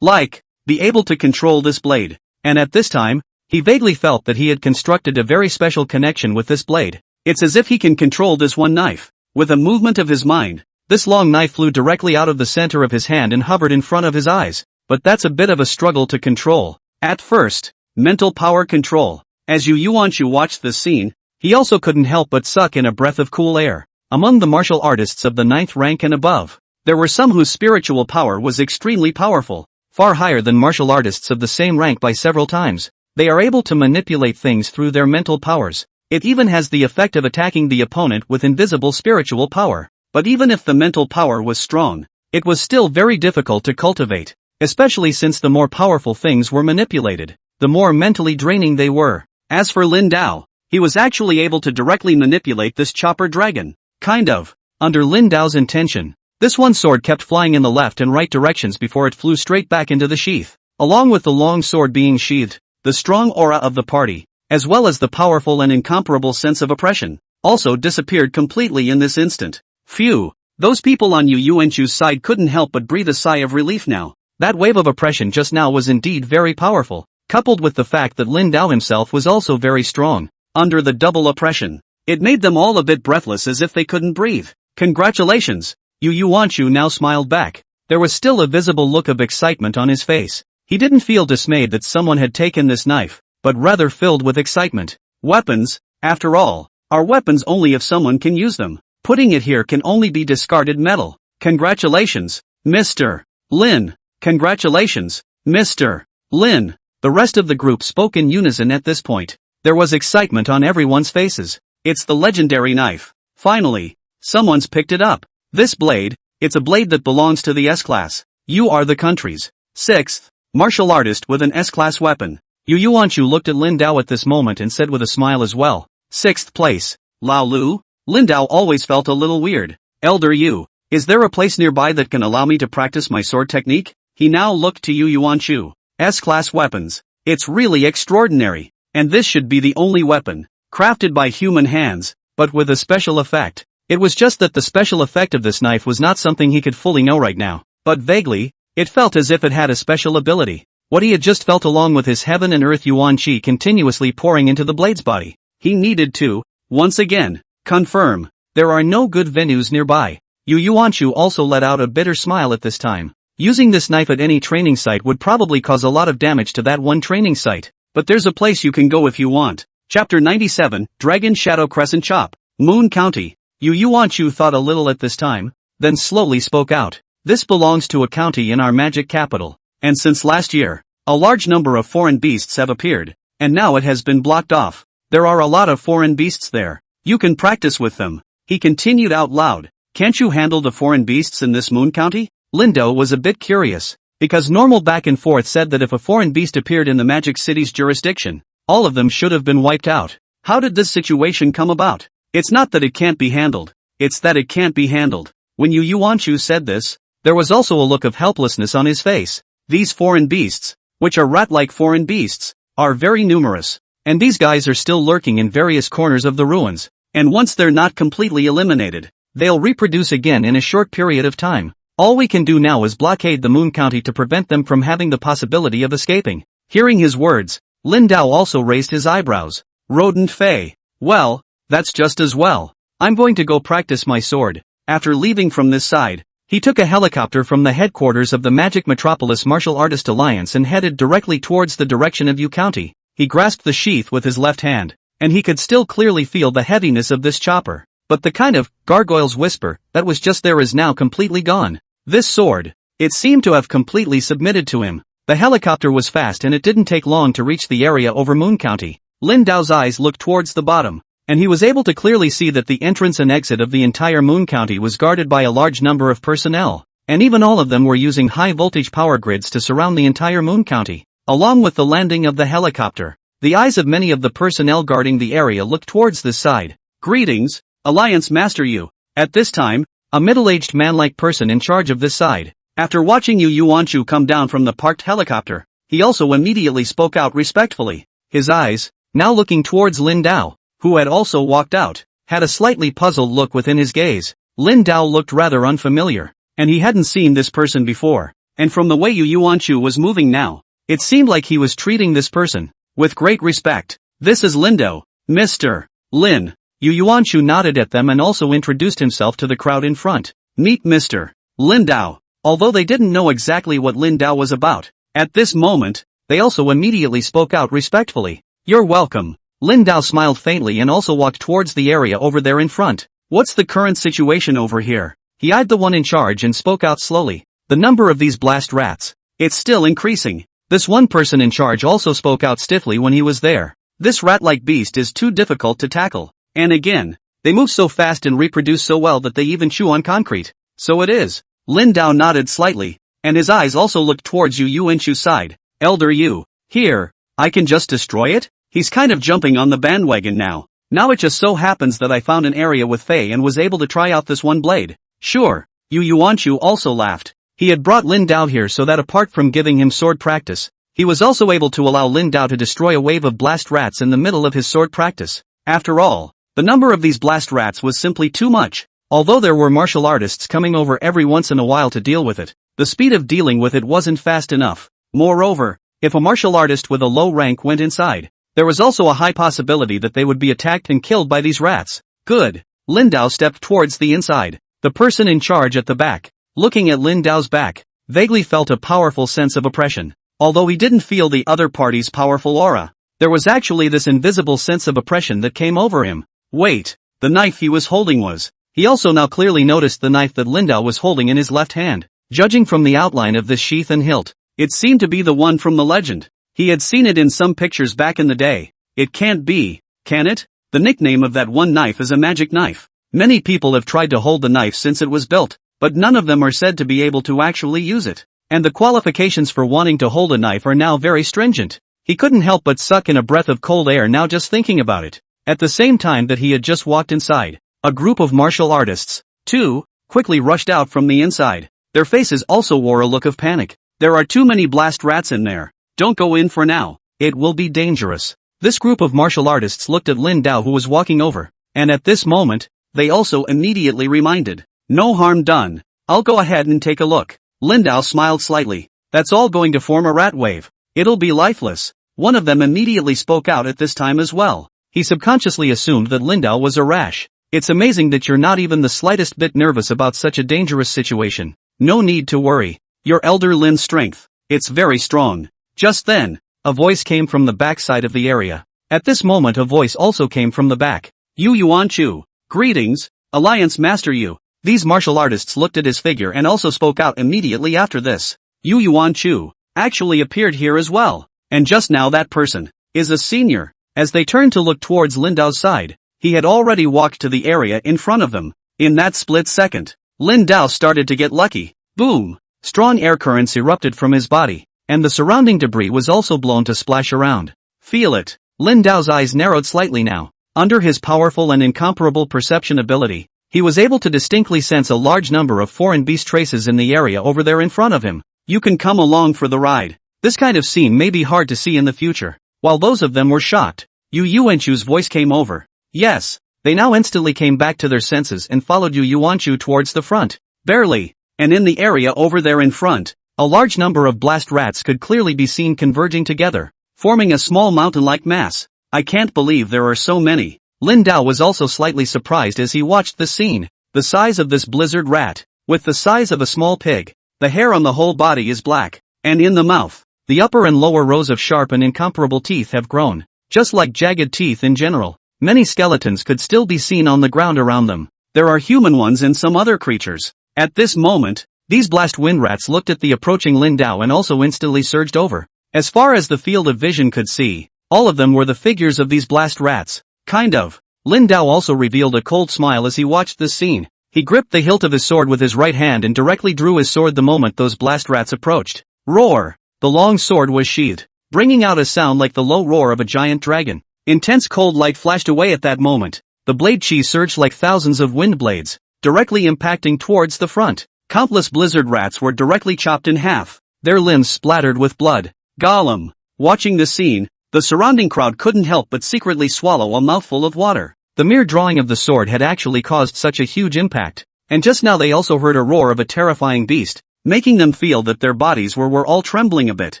be able to control this blade. And at this time, he vaguely felt that he had constructed a very special connection with this blade. It's as if he can control this one knife. With a movement of his mind, this long knife flew directly out of the center of his hand and hovered in front of his eyes. But that's a bit of a struggle to control. At first, mental power control. As Yu Yuanshu watched this scene, he also couldn't help but suck in a breath of cool air. Among the martial artists of the 9th rank and above, there were some whose spiritual power was extremely powerful, far higher than martial artists of the same rank by several times. They are able to manipulate things through their mental powers. It even has the effect of attacking the opponent with invisible spiritual power. But even if the mental power was strong, it was still very difficult to cultivate, especially since the more powerful things were manipulated, the more mentally draining they were. As for Lin Dao, he was actually able to directly manipulate this chopper dragon. Kind of. Under Lin Dao's intention, this one sword kept flying in the left and right directions before it flew straight back into the sheath. Along with the long sword being sheathed, the strong aura of the party, as well as the powerful and incomparable sense of oppression, also disappeared completely in this instant. Phew, those people on Yu Yuanshu's side couldn't help but breathe a sigh of relief now. That wave of oppression just now was indeed very powerful, coupled with the fact that Lin Dao himself was also very strong. Under the double oppression, it made them all a bit breathless as if they couldn't breathe. Congratulations! Yu Yuanshu now smiled back. There was still a visible look of excitement on his face. He didn't feel dismayed that someone had taken this knife, but rather filled with excitement. Weapons, after all, are weapons only if someone can use them. Putting it here can only be discarded metal. Congratulations, Mr. Lin. Congratulations, Mr. Lin. The rest of the group spoke in unison at this point. There was excitement on everyone's faces. It's the legendary knife. Finally, someone's picked it up. This blade, it's a blade that belongs to the S-class. You are the country's 6th martial artist with an S-class weapon. Yu Yuanshu looked at Lin Dao at this moment and said with a smile as well. 6th place. Lao Lu? Lin Dao always felt a little weird. Elder Yu, is there a place nearby that can allow me to practice my sword technique? He now looked to Yu Yuanshu. S-class weapons. It's really extraordinary. And this should be the only weapon, crafted by human hands, but with a special effect. It was just that the special effect of this knife was not something he could fully know right now. But vaguely, it felt as if it had a special ability. What he had just felt along with his heaven and earth yuan qi continuously pouring into the blade's body. He needed to, once again, confirm. There are no good venues nearby. Yu Yuanshu also let out a bitter smile at this time. Using this knife at any training site would probably cause a lot of damage to that one training site. But there's a place you can go if you want. Chapter 97, Dragon Shadow Crescent Chop. Moon County. Yu Yuanshu thought a little at this time, then slowly spoke out. This belongs to a county in our magic capital. And since last year, a large number of foreign beasts have appeared, and now it has been blocked off. There are a lot of foreign beasts there. You can practice with them. He continued out loud. Can't you handle the foreign beasts in this moon county? Lin Dao was a bit curious, because normal back and forth said that if a foreign beast appeared in the magic city's jurisdiction, all of them should have been wiped out. How did this situation come about? It's not that it can't be handled, it's that it can't be handled. When Yu Yuanshu said this, there was also a look of helplessness on his face. These foreign beasts, which are rat-like foreign beasts, are very numerous. And these guys are still lurking in various corners of the ruins. And once they're not completely eliminated, they'll reproduce again in a short period of time. All we can do now is blockade the Moon County to prevent them from having the possibility of escaping. Hearing his words, Lin Dao also raised his eyebrows. Rodent Fei. Well, that's just as well. I'm going to go practice my sword. After leaving from this side, he took a helicopter from the headquarters of the Magic Metropolis Martial Artist Alliance and headed directly towards the direction of Yu County. He grasped the sheath with his left hand, and he could still clearly feel the heaviness of this chopper. But the kind of gargoyle's whisper that was just there is now completely gone. This sword, it seemed to have completely submitted to him. The helicopter was fast and it didn't take long to reach the area over Moon County. Lin Dao's eyes looked towards the bottom, and he was able to clearly see that the entrance and exit of the entire Moon County was guarded by a large number of personnel, and even all of them were using high-voltage power grids to surround the entire Moon County. Along with the landing of the helicopter, the eyes of many of the personnel guarding the area looked towards this side. Greetings, Alliance Master Yu. At this time, a middle-aged man-like person in charge of this side. After watching Yu Yuanchu come down from the parked helicopter, he also immediately spoke out respectfully. His eyes, now looking towards Lin Dao, who had also walked out, had a slightly puzzled look within his gaze. Lin Dao looked rather unfamiliar, and he hadn't seen this person before. And from the way Yu Yuanchu was moving now, it seemed like he was treating this person with great respect. This is Lin Dao, Mr. Lin. Yu Yuanchu nodded at them and also introduced himself to the crowd in front. Meet Mr. Lin Dao. Although they didn't know exactly what Lin Dao was about, at this moment, they also immediately spoke out respectfully. You're welcome. Lin Dao smiled faintly and also walked towards the area over there in front. What's the current situation over here? He eyed the one in charge and spoke out slowly. The number of these blast rats. It's still increasing. This one person in charge also spoke out stiffly when he was there. This rat-like beast is too difficult to tackle. And again, they move so fast and reproduce so well that they even chew on concrete. So it is. Lin Dao nodded slightly, and his eyes also looked towards Yu Yuanchu's side. Elder Yu, here, I can just destroy it? He's kind of jumping on the bandwagon now. Now it just so happens that I found an area with Fei and was able to try out this one blade. Sure. Yu Yuanchu also laughed. He had brought Lin Dao here so that apart from giving him sword practice, he was also able to allow Lin Dao to destroy a wave of blast rats in the middle of his sword practice. After all, the number of these blast rats was simply too much. Although there were martial artists coming over every once in a while to deal with it, the speed of dealing with it wasn't fast enough. Moreover, if a martial artist with a low rank went inside, there was also a high possibility that they would be attacked and killed by these rats. Good. Lin Dao stepped towards the inside. The person in charge at the back, looking at Lin Dao's back, vaguely felt a powerful sense of oppression. Although he didn't feel the other party's powerful aura, there was actually this invisible sense of oppression that came over him. Wait, the knife he was holding was. He also now clearly noticed the knife that Lin Dao was holding in his left hand. Judging from the outline of this sheath and hilt, it seemed to be the one from the legend. He had seen it in some pictures back in the day. It can't be, can it? The nickname of that one knife is a magic knife. Many people have tried to hold the knife since it was built, but none of them are said to be able to actually use it. And the qualifications for wanting to hold a knife are now very stringent. He couldn't help but suck in a breath of cold air now just thinking about it. At the same time that he had just walked inside, a group of martial artists, too, quickly rushed out from the inside. Their faces also wore a look of panic. There are too many blast rats in there. Don't go in for now. It will be dangerous. This group of martial artists looked at Lin Dao who was walking over, and at this moment, they also immediately reminded. No harm done. I'll go ahead and take a look. Lin Dao smiled slightly. That's all going to form a rat wave. It'll be lifeless. One of them immediately spoke out at this time as well. He subconsciously assumed that Lin Dao was a rash. It's amazing that you're not even the slightest bit nervous about such a dangerous situation. No need to worry. Your elder Lin's strength, it's very strong. Just then, a voice came from the back side of the area. At this moment a voice also came from the back. Yu Yuanchu. Greetings, Alliance Master Yu. These martial artists looked at his figure and also spoke out immediately after this. Yu Yuanchu actually appeared here as well. And just now that person is a senior. As they turned to look towards Lin Dao's side, he had already walked to the area in front of them. In that split second, Lin Dao started to get lucky. Boom! Strong air currents erupted from his body, and the surrounding debris was also blown to splash around. Feel it. Lin Dao's eyes narrowed slightly now. Under his powerful and incomparable perception ability, he was able to distinctly sense a large number of foreign beast traces in the area over there in front of him. You can come along for the ride. This kind of scene may be hard to see in the future. While those of them were shocked, Yu Yuanchu's voice came over. Yes, they now instantly came back to their senses and followed Yu Yuanchu towards the front. Barely. And in the area over there in front, a large number of blast rats could clearly be seen converging together, forming a small mountain-like mass. I can't believe there are so many. Lin Dao was also slightly surprised as he watched the scene. The size of this blizzard rat, with the size of a small pig. The hair on the whole body is black, and in the mouth, the upper and lower rows of sharp and incomparable teeth have grown, just like jagged teeth in general. Many skeletons could still be seen on the ground around them. There are human ones and some other creatures. At this moment, these blast wind rats looked at the approaching Lin Dao and also instantly surged over. As far as the field of vision could see, all of them were the figures of these blast rats. Kind of. Lin Dao also revealed a cold smile as he watched this scene. He gripped the hilt of his sword with his right hand and directly drew his sword the moment those blast rats approached. Roar! The long sword was sheathed, bringing out a sound like the low roar of a giant dragon. Intense cold light flashed away at that moment. The blade chi surged like thousands of wind blades. directly impacting towards the front. Countless blizzard rats were directly chopped in half, their limbs splattered with blood. Gollum. Watching this scene, the surrounding crowd couldn't help but secretly swallow a mouthful of water. The mere drawing of the sword had actually caused such a huge impact, and just now they also heard a roar of a terrifying beast, making them feel that their bodies were all trembling a bit.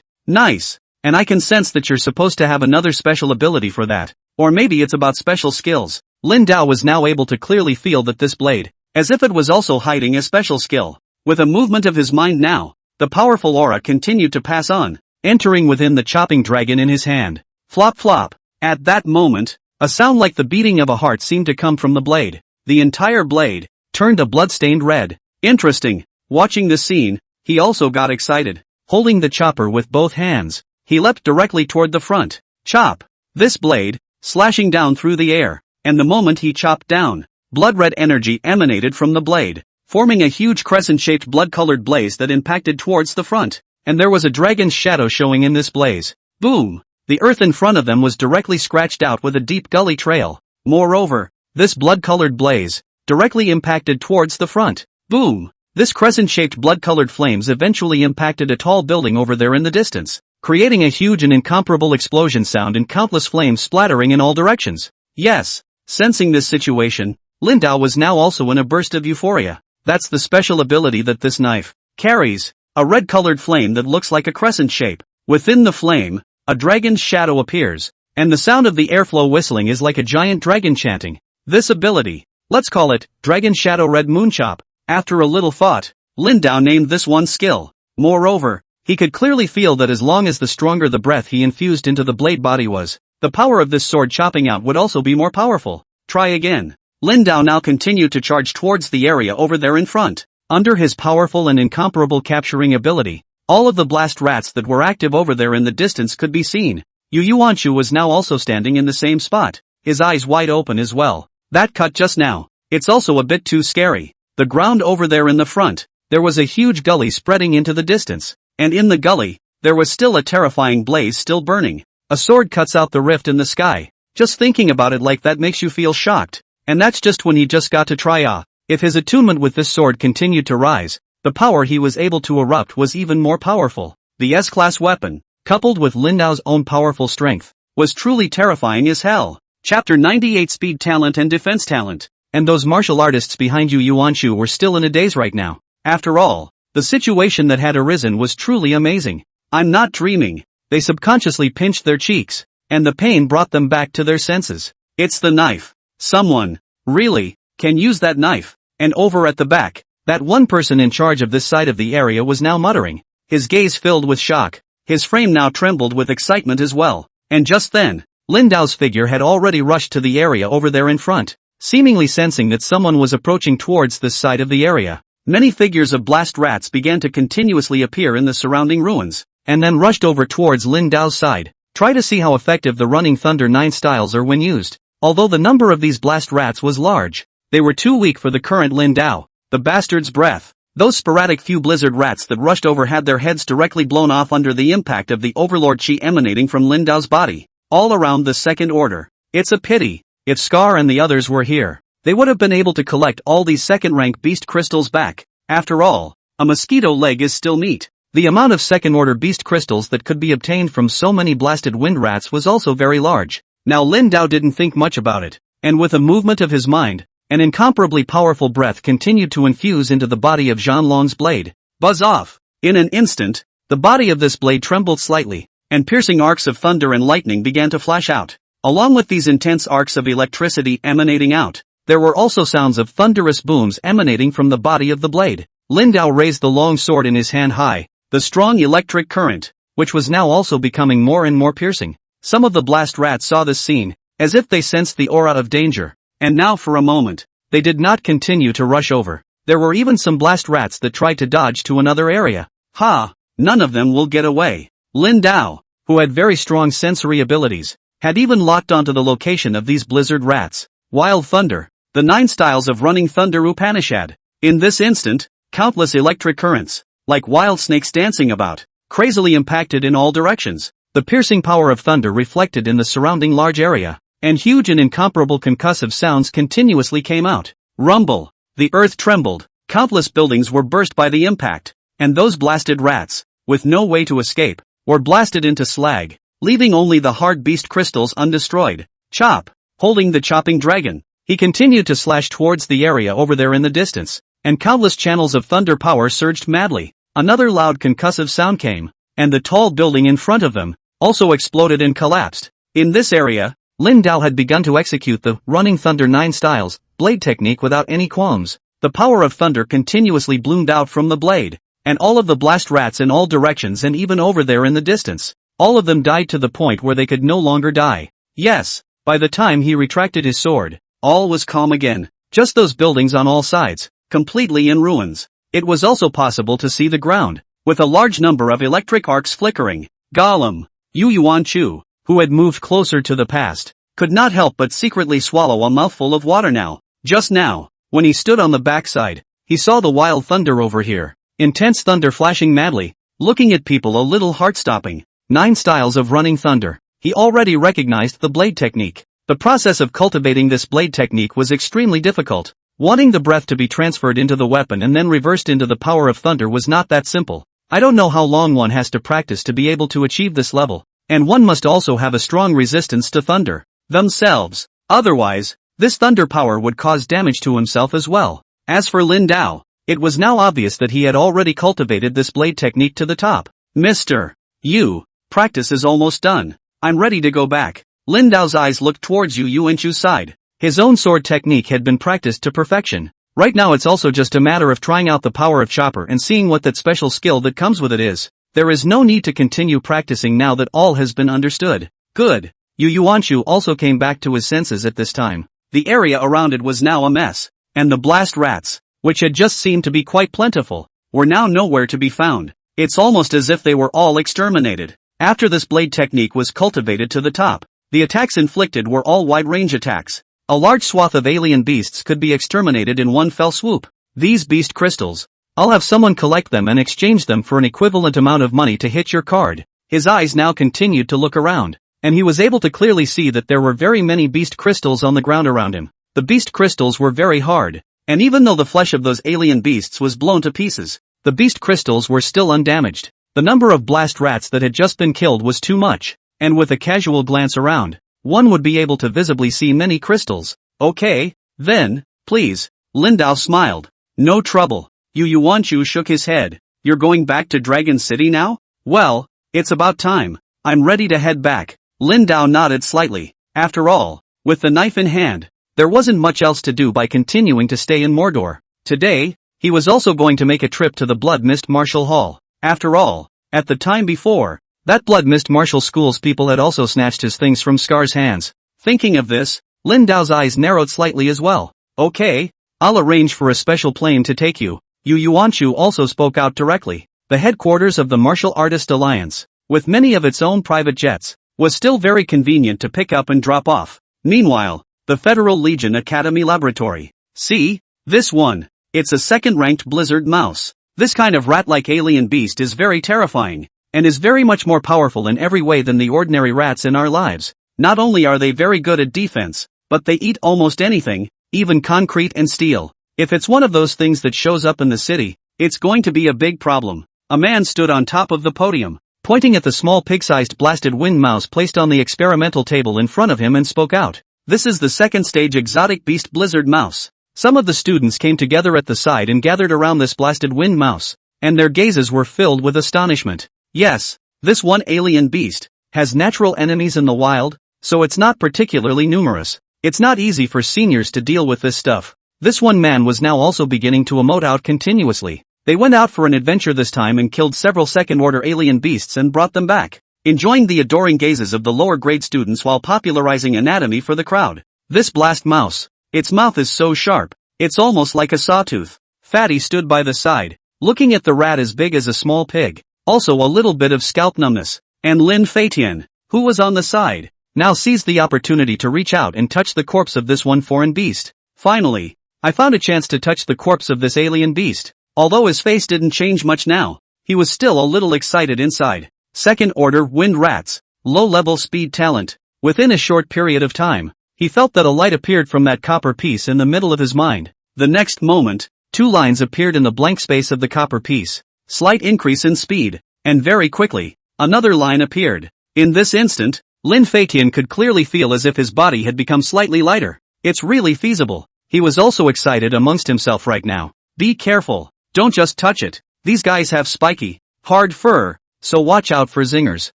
Nice. And I can sense that you're supposed to have another special ability for that. Or maybe it's about special skills. Lin Dao was now able to clearly feel that this blade, as if it was also hiding a special skill. With a movement of his mind now, the powerful aura continued to pass on, entering within the chopping dragon in his hand. Flop flop. At that moment, a sound like the beating of a heart seemed to come from the blade. The entire blade turned a blood-stained red. Interesting. Watching this scene, he also got excited. Holding the chopper with both hands, he leapt directly toward the front. Chop. This blade, slashing down through the air, and the moment he chopped down, blood-red energy emanated from the blade, forming a huge crescent-shaped blood-colored blaze that impacted towards the front, and there was a dragon's shadow showing in this blaze. Boom! The earth in front of them was directly scratched out with a deep gully trail. Moreover, this blood-colored blaze directly impacted towards the front. Boom! This crescent-shaped blood-colored flames eventually impacted a tall building over there in the distance, creating a huge and incomparable explosion sound and countless flames splattering in all directions. Yes, sensing this situation, Lin Dao was now also in a burst of euphoria. That's the special ability that this knife carries, a red-colored flame that looks like a crescent shape. Within the flame, a dragon's shadow appears, and the sound of the airflow whistling is like a giant dragon chanting. This ability, let's call it Dragon Shadow Red Moonchop. After a little thought, Lin Dao named this one skill. Moreover, he could clearly feel that as long as the stronger the breath he infused into the blade body was, the power of this sword chopping out would also be more powerful. Try again. Lin Dao now continued to charge towards the area over there in front. Under his powerful and incomparable capturing ability, all of the blast rats that were active over there in the distance could be seen. Yu Yuanshu was now also standing in the same spot, his eyes wide open as well. That cut just now, it's also a bit too scary. The ground over there in the front, there was a huge gully spreading into the distance, and in the gully, there was still a terrifying blaze still burning. A sword cuts out the rift in the sky. Just thinking about it like that makes you feel shocked. And that's just when he just got to try. If his attunement with this sword continued to rise, the power he was able to erupt was even more powerful. The S-class weapon, coupled with Lin Dao's own powerful strength, was truly terrifying as hell. Chapter 98 Speed Talent and Defense Talent. And those martial artists behind Yu Yuanshu were still in a daze right now. After all, the situation that had arisen was truly amazing. I'm not dreaming. They subconsciously pinched their cheeks, and the pain brought them back to their senses. It's the knife. Someone, really, can use that knife. And over at the back, that one person in charge of this side of the area was now muttering, his gaze filled with shock. His frame now trembled with excitement as well. And just then, Lin Dao's figure had already rushed to the area over there in front, seemingly sensing that someone was approaching towards this side of the area. Many figures of blast rats began to continuously appear in the surrounding ruins, and then rushed over towards Lin Dao's side. Try to see how effective the running Thunder 9 styles are when used. Although the number of these blast rats was large, they were too weak for the current Lin Dao. The bastard's breath. Those sporadic few blizzard rats that rushed over had their heads directly blown off under the impact of the overlord chi emanating from Lin Dao's body, all around the second order. It's a pity. If Scar and the others were here, they would have been able to collect all these second-rank beast crystals back. After all, a mosquito leg is still meat. The amount of second-order beast crystals that could be obtained from so many blasted wind rats was also very large. Now Lin Dao didn't think much about it, and with a movement of his mind, an incomparably powerful breath continued to infuse into the body of Zhan Long's blade. Buzz off! In an instant, the body of this blade trembled slightly, and piercing arcs of thunder and lightning began to flash out. Along with these intense arcs of electricity emanating out, there were also sounds of thunderous booms emanating from the body of the blade. Lin Dao raised the long sword in his hand high, the strong electric current, which was now also becoming more and more piercing. Some of the blast rats saw this scene, as if they sensed the aura of danger, and now for a moment, they did not continue to rush over. There were even some blast rats that tried to dodge to another area. Ha! None of them will get away. Lin Dao, who had very strong sensory abilities, had even locked onto the location of these blizzard rats. Wild Thunder, the 9 styles of running Thunder Upanishad. In this instant, countless electric currents, like wild snakes dancing about, crazily impacted in all directions. The piercing power of thunder reflected in the surrounding large area, and huge and incomparable concussive sounds continuously came out. Rumble. The earth trembled, countless buildings were burst by the impact, and those blasted rats, with no way to escape, were blasted into slag, leaving only the hard beast crystals undestroyed. Chop! Holding the chopping dragon, he continued to slash towards the area over there in the distance, and countless channels of thunder power surged madly. Another loud concussive sound came, and the tall building in front of them also exploded and collapsed. In this area, Lin Dao had begun to execute the Running Thunder 9 styles blade technique without any qualms. The power of thunder continuously bloomed out from the blade, and all of the blast rats in all directions and even over there in the distance, all of them died to the point where they could no longer die. Yes, by the time he retracted his sword, all was calm again, just those buildings on all sides, completely in ruins. It was also possible to see the ground, with a large number of electric arcs flickering. Golem! Yu Yuan-chu, who had moved closer to the past, could not help but secretly swallow a mouthful of water now. Just now, when he stood on the backside, he saw the wild thunder over here. Intense thunder flashing madly, looking at people a little heart-stopping. 9 styles of running thunder. He already recognized the blade technique. The process of cultivating this blade technique was extremely difficult. Wanting the breath to be transferred into the weapon and then reversed into the power of thunder was not that simple. I don't know how long one has to practice to be able to achieve this level, and one must also have a strong resistance to thunder themselves. Otherwise, this thunder power would cause damage to himself as well. As for Lin Dao, it was now obvious that he had already cultivated this blade technique to the top. Mr. Yu, practice is almost done. I'm ready to go back. Lin Dao's eyes looked towards Yu Yuanchu's side. His own sword technique had been practiced to perfection. Right now it's also just a matter of trying out the power of Chopper and seeing what that special skill that comes with it is. There is no need to continue practicing now that all has been understood. Good. Yu Yuanchu also came back to his senses at this time. The area around it was now a mess, and the blast rats, which had just seemed to be quite plentiful, were now nowhere to be found. It's almost as if they were all exterminated. After this blade technique was cultivated to the top, the attacks inflicted were all wide-range attacks. A large swath of alien beasts could be exterminated in one fell swoop. These beast crystals, I'll have someone collect them and exchange them for an equivalent amount of money to hit your card. His eyes now continued to look around, and he was able to clearly see that there were very many beast crystals on the ground around him. The beast crystals were very hard, and even though the flesh of those alien beasts was blown to pieces, the beast crystals were still undamaged. The number of blast rats that had just been killed was too much, and with a casual glance around, one would be able to visibly see many crystals. Okay, then, please. Lin Dao smiled. No trouble. Yu Yuanchu shook his head. You're going back to Dragon City now? Well, it's about time. I'm ready to head back. Lin Dao nodded slightly. After all, with the knife in hand, there wasn't much else to do by continuing to stay in Mordor. Today, he was also going to make a trip to the Blood Mist Martial Hall. After all, at the time before, that Blood Mist Martial School's people had also snatched his things from Scar's hands. Thinking of this, Lin Dao's eyes narrowed slightly as well. Okay, I'll arrange for a special plane to take you. Yu Yuanchu also spoke out directly. The headquarters of the Martial Artist Alliance, with many of its own private jets, was still very convenient to pick up and drop off. Meanwhile, the Federal Legion Academy Laboratory. See? This one. It's a second-ranked Blizzard mouse. This kind of rat-like alien beast is very terrifying, and is very much more powerful in every way than the ordinary rats in our lives. Not only are they very good at defense, but they eat almost anything, even concrete and steel. If it's one of those things that shows up in the city, it's going to be a big problem. A man stood on top of the podium, pointing at the small pig-sized blasted wind mouse placed on the experimental table in front of him and spoke out. This is the second stage exotic beast Blizzard mouse. Some of the students came together at the side and gathered around this blasted wind mouse, and their gazes were filled with astonishment. Yes, this one alien beast has natural enemies in the wild, so it's not particularly numerous. It's not easy for seniors to deal with this stuff. This one man was now also beginning to emote out continuously. They went out for an adventure this time and killed several second-order alien beasts and brought them back, enjoying the adoring gazes of the lower-grade students while popularizing anatomy for the crowd. This blast mouse, its mouth is so sharp, it's almost like a sawtooth. Fatty stood by the side, looking at the rat as big as a small pig, also a little bit of scalp numbness, and Lin Feitian, who was on the side, now seized the opportunity to reach out and touch the corpse of this one foreign beast. Finally, I found a chance to touch the corpse of this alien beast. Although his face didn't change much now, he was still a little excited inside. Second-order wind rats, low-level speed talent. Within a short period of time, he felt that a light appeared from that copper piece in the middle of his mind. The next moment, two lines appeared in the blank space of the copper piece. Slight increase in speed, and very quickly, another line appeared. In this instant, Lin Feitian could clearly feel as if his body had become slightly lighter. It's really feasible. He was also excited amongst himself right now. Be careful, don't just touch it. These guys have spiky, hard fur, so watch out for zingers.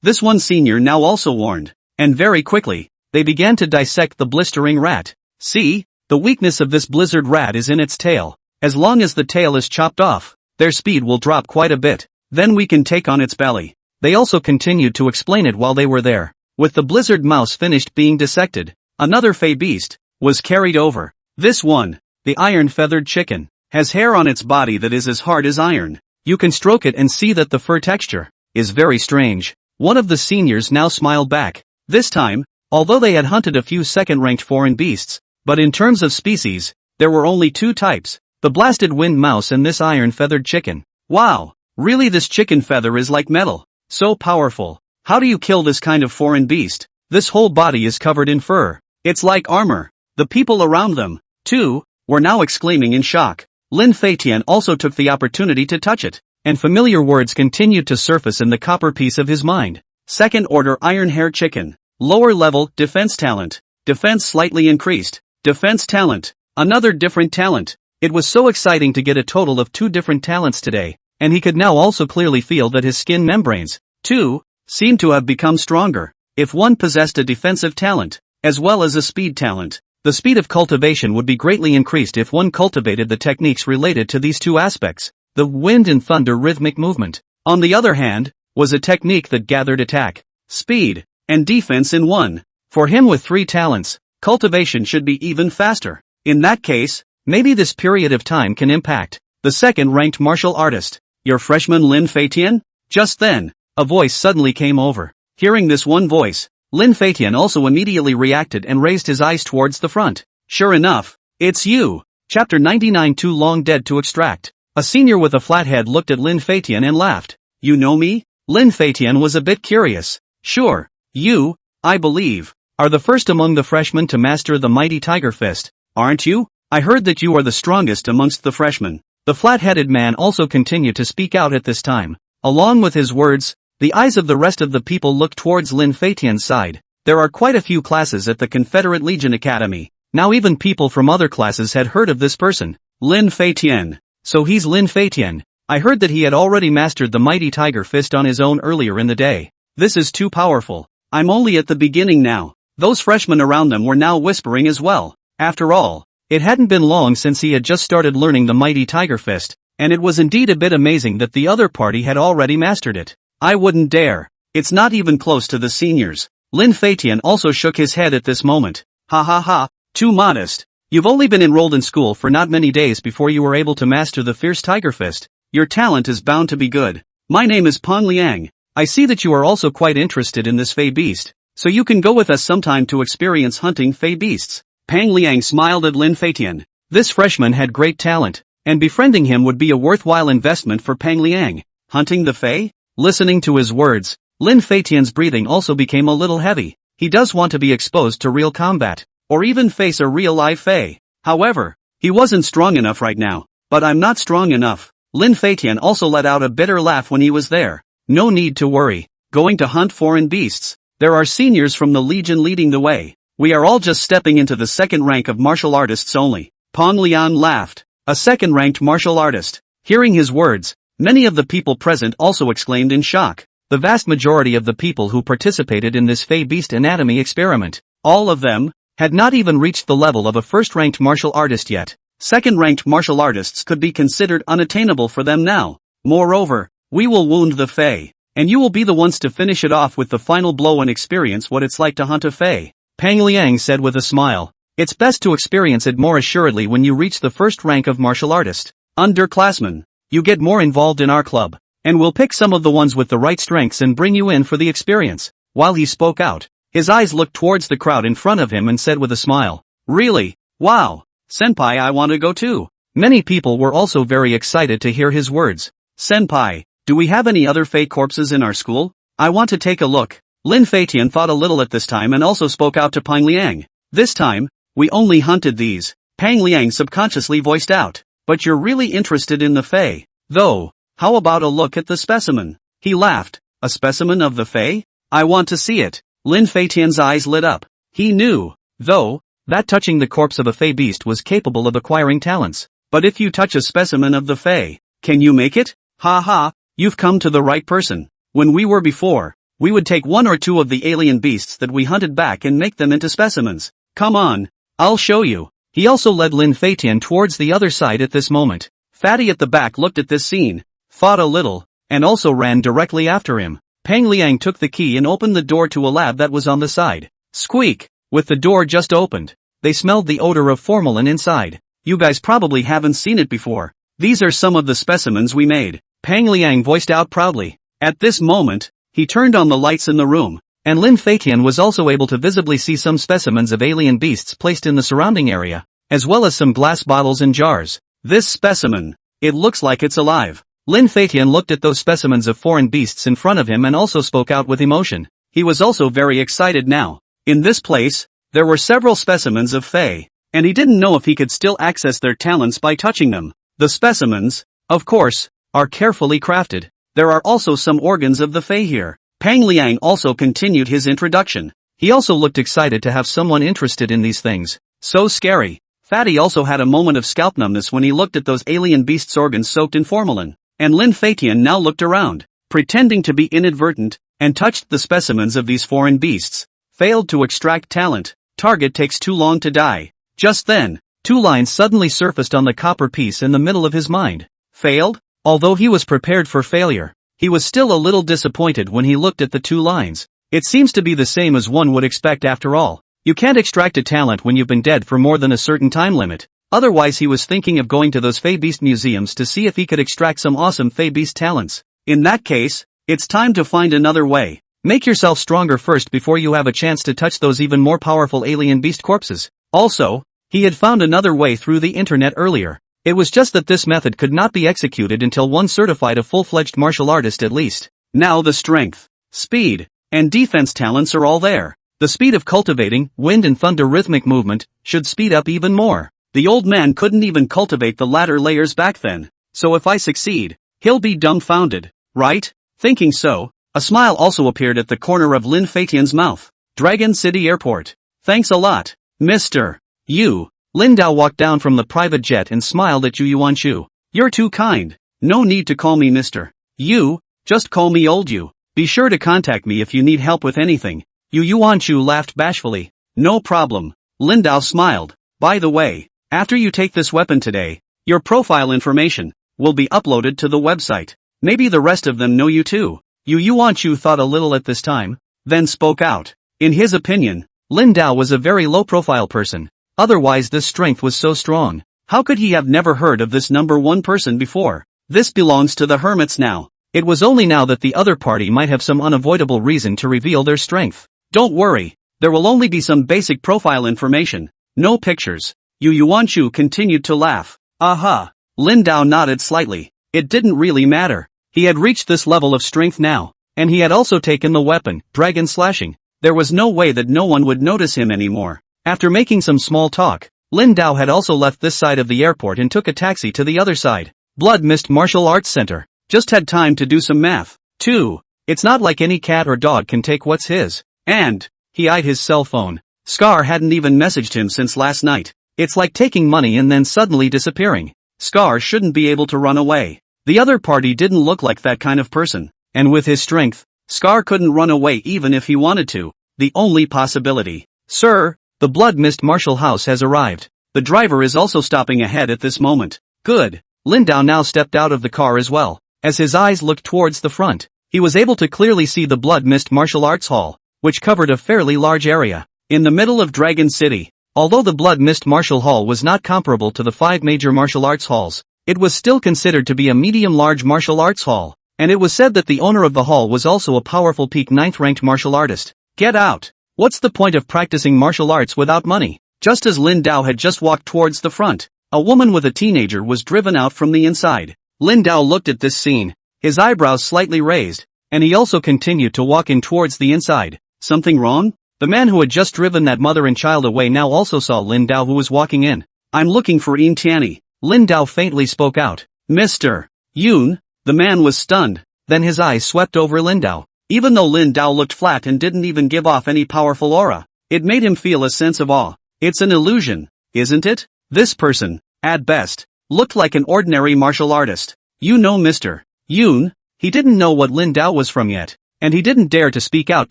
This one senior now also warned. And very quickly, they began to dissect the blistering rat. See, the weakness of this blizzard rat is in its tail. As long as the tail is chopped off, their speed will drop quite a bit. Then we can take on its belly. They also continued to explain it while they were there. With the blizzard mouse finished being dissected, another fey beast was carried over. This one, the iron-feathered chicken, has hair on its body that is as hard as iron. You can stroke it and see that the fur texture is very strange. One of the seniors now smiled back. This time, although they had hunted a few second-ranked foreign beasts, but in terms of species, there were only two types, the blasted wind mouse and this iron-feathered chicken. Wow, really this chicken feather is like metal, so powerful. How do you kill this kind of foreign beast? This whole body is covered in fur. It's like armor. The people around them, too, were now exclaiming in shock. Lin Feitian also took the opportunity to touch it, and familiar words continued to surface in the copper piece of his mind. Second order iron hair chicken. Lower level, defense talent. Defense slightly increased. Defense talent. Another different talent. It was so exciting to get a total of 2 different talents today, and he could now also clearly feel that his skin membranes, too, seemed to have become stronger. If one possessed a defensive talent, as well as a speed talent, the speed of cultivation would be greatly increased if one cultivated the techniques related to these two aspects. The wind and thunder rhythmic movement, on the other hand, was a technique that gathered attack, speed, and defense in one. For him with 3 talents, cultivation should be even faster. In that case, maybe this period of time can impact the second-ranked martial artist, your freshman Lin Feitian? Just then, a voice suddenly came over. Hearing this one voice, Lin Feitian also immediately reacted and raised his eyes towards the front. Sure enough, it's you. Chapter 99 Too long dead to extract. A senior with a flat head looked at Lin Feitian and laughed. You know me? Lin Feitian was a bit curious. Sure, you, I believe, are the first among the freshmen to master the mighty tiger fist, aren't you? I heard that you are the strongest amongst the freshmen. The flat-headed man also continued to speak out at this time. Along with his words, the eyes of the rest of the people looked towards Lin Feitian's side. There are quite a few classes at the Confederate Legion Academy. Now even people from other classes had heard of this person. Lin Feitian. So he's Lin Feitian. I heard that he had already mastered the mighty tiger fist on his own earlier in the day. This is too powerful. I'm only at the beginning now. Those freshmen around them were now whispering as well. After all, it hadn't been long since he had just started learning the mighty tiger fist, and it was indeed a bit amazing that the other party had already mastered it. I wouldn't dare. It's not even close to the seniors. Lin Feitian also shook his head at this moment. Ha ha ha, too modest. You've only been enrolled in school for not many days before you were able to master the fierce tiger fist. Your talent is bound to be good. My name is Pang Liang. I see that you are also quite interested in this fey beast, so you can go with us sometime to experience hunting fey beasts. Pang Liang smiled at Lin Feitian. This freshman had great talent, and befriending him would be a worthwhile investment for Pang Liang. Hunting the fey? Listening to his words, Lin Feitian's breathing also became a little heavy. He does want to be exposed to real combat, or even face a real live fey. However, he wasn't strong enough right now. But I'm not strong enough. Lin Feitian also let out a bitter laugh when he was there. No need to worry. Going to hunt foreign beasts. There are seniors from the Legion leading the way. We are all just stepping into the second rank of martial artists only. Pang Liang laughed. A second-ranked martial artist. Hearing his words, many of the people present also exclaimed in shock. The vast majority of the people who participated in this fey beast anatomy experiment, all of them, had not even reached the level of a first-ranked martial artist yet. Second-ranked martial artists could be considered unattainable for them now. Moreover, we will wound the fey, and you will be the ones to finish it off with the final blow and experience what it's like to hunt a fey. Pang Liang said with a smile. It's best to experience it more assuredly when you reach the first rank of martial artist. Underclassmen, you get more involved in our club, and we'll pick some of the ones with the right strengths and bring you in for the experience. While he spoke out, his eyes looked towards the crowd in front of him and said with a smile, really? Wow! Senpai, I want to go too. Many people were also very excited to hear his words. Senpai, do we have any other fey corpses in our school? I want to take a look. Lin Feitian thought a little at this time and also spoke out to Pang Liang. This time, we only hunted these. Pang Liang subconsciously voiced out. But you're really interested in the Fae, though. How about a look at the specimen? He laughed. A specimen of the Fae? I want to see it. Lin Feitian's eyes lit up. He knew, though, that touching the corpse of a Fae beast was capable of acquiring talents. But if you touch a specimen of the Fae, can you make it? Ha ha, you've come to the right person. When we were before, we would take one or two of the alien beasts that we hunted back and make them into specimens. Come on, I'll show you. He also led Lin Feitian towards the other side at this moment. Fatty at the back looked at this scene, thought a little, and also ran directly after him. Pang Liang took the key and opened the door to a lab that was on the side. Squeak! With the door just opened, they smelled the odor of formalin inside. You guys probably haven't seen it before. These are some of the specimens we made, Pang Liang voiced out proudly. At this moment, he turned on the lights in the room, and Lin Feitian was also able to visibly see some specimens of alien beasts placed in the surrounding area, as well as some glass bottles and jars. This specimen, it looks like it's alive. Lin Feitian looked at those specimens of foreign beasts in front of him and also spoke out with emotion. He was also very excited now. In this place, there were several specimens of Fae, and he didn't know if he could still access their talents by touching them. The specimens, of course, are carefully crafted. There are also some organs of the Fae here. Pang Liang also continued his introduction. He also looked excited to have someone interested in these things. So scary. Fatty also had a moment of scalp numbness when he looked at those alien beasts' organs soaked in formalin. And Lin Feitian now looked around, pretending to be inadvertent, and touched the specimens of these foreign beasts. Failed to extract talent. Target takes too long to die. Just then, two lines suddenly surfaced on the copper piece in the middle of his mind. Failed? Although he was prepared for failure, he was still a little disappointed when he looked at the two lines. It seems to be the same as one would expect after all. You can't extract a talent when you've been dead for more than a certain time limit. Otherwise he was thinking of going to those Fae Beast museums to see if he could extract some awesome Fae Beast talents. In that case, it's time to find another way. Make yourself stronger first before you have a chance to touch those even more powerful alien beast corpses. Also, he had found another way through the internet earlier. It was just that this method could not be executed until one certified a full-fledged martial artist at least. Now the strength, speed, and defense talents are all there. The speed of cultivating wind and thunder rhythmic movement should speed up even more. The old man couldn't even cultivate the latter layers back then, so if I succeed, he'll be dumbfounded, right? Thinking so, a smile also appeared at the corner of Lin Feitian's mouth. Dragon City Airport. Thanks a lot, Mr. Yu. Lin Dao walked down from the private jet and smiled at Yu Yuanshu. You're too kind. No need to call me Mr. Yu, just call me Old Yu. Be sure to contact me if you need help with anything. Yu Yuanshu laughed bashfully. No problem. Lin Dao smiled. By the way, after you take this weapon today, your profile information will be uploaded to the website. Maybe the rest of them know you too. Yu Yuanshu thought a little at this time, then spoke out. In his opinion, Lin Dao was a very low-profile person. Otherwise this strength was so strong. How could he have never heard of this number one person before? This belongs to the hermits now. It was only now that the other party might have some unavoidable reason to reveal their strength. Don't worry, there will only be some basic profile information, no pictures. Yu Yuanshu continued to laugh. Aha! Lin Dao nodded slightly. It didn't really matter. He had reached this level of strength now, and he had also taken the weapon, Dragon Slashing. There was no way that no one would notice him anymore. After making some small talk, Lin Dao had also left this side of the airport and took a taxi to the other side. Blood Mist Martial Arts Center. Just had time to do some math. 2. It's not like any cat or dog can take what's his. And, he eyed his cell phone. Scar hadn't even messaged him since last night. It's like taking money and then suddenly disappearing. Scar shouldn't be able to run away. The other party didn't look like that kind of person. And with his strength, Scar couldn't run away even if he wanted to. The only possibility. Sir, the Blood Mist Martial House has arrived. The driver is also stopping ahead at this moment. Good. Lin Dao now stepped out of the car as well. As his eyes looked towards the front, he was able to clearly see the Blood Mist Martial Arts Hall, which covered a fairly large area. In the middle of Dragon City. Although the Blood Mist Martial Hall was not comparable to the 5 major martial arts halls, it was still considered to be a medium-large martial arts hall, and it was said that the owner of the hall was also a powerful peak 9th-ranked martial artist. Get out! What's the point of practicing martial arts without money? Just as Lin Dao had just walked towards the front, a woman with a teenager was driven out from the inside. Lin Dao looked at this scene, his eyebrows slightly raised, and he also continued to walk in towards the inside. Something wrong? The man who had just driven that mother and child away now also saw Lin Dao who was walking in. I'm looking for Yin Tianyi. Lin Dao faintly spoke out. Mr. Yun? The man was stunned. Then his eyes swept over Lin Dao. Even though Lin Dao looked flat and didn't even give off any powerful aura, it made him feel a sense of awe. It's an illusion, isn't it? This person, at best, looked like an ordinary martial artist. You know Mr. Yun? He didn't know what Lin Dao was from yet, and he didn't dare to speak out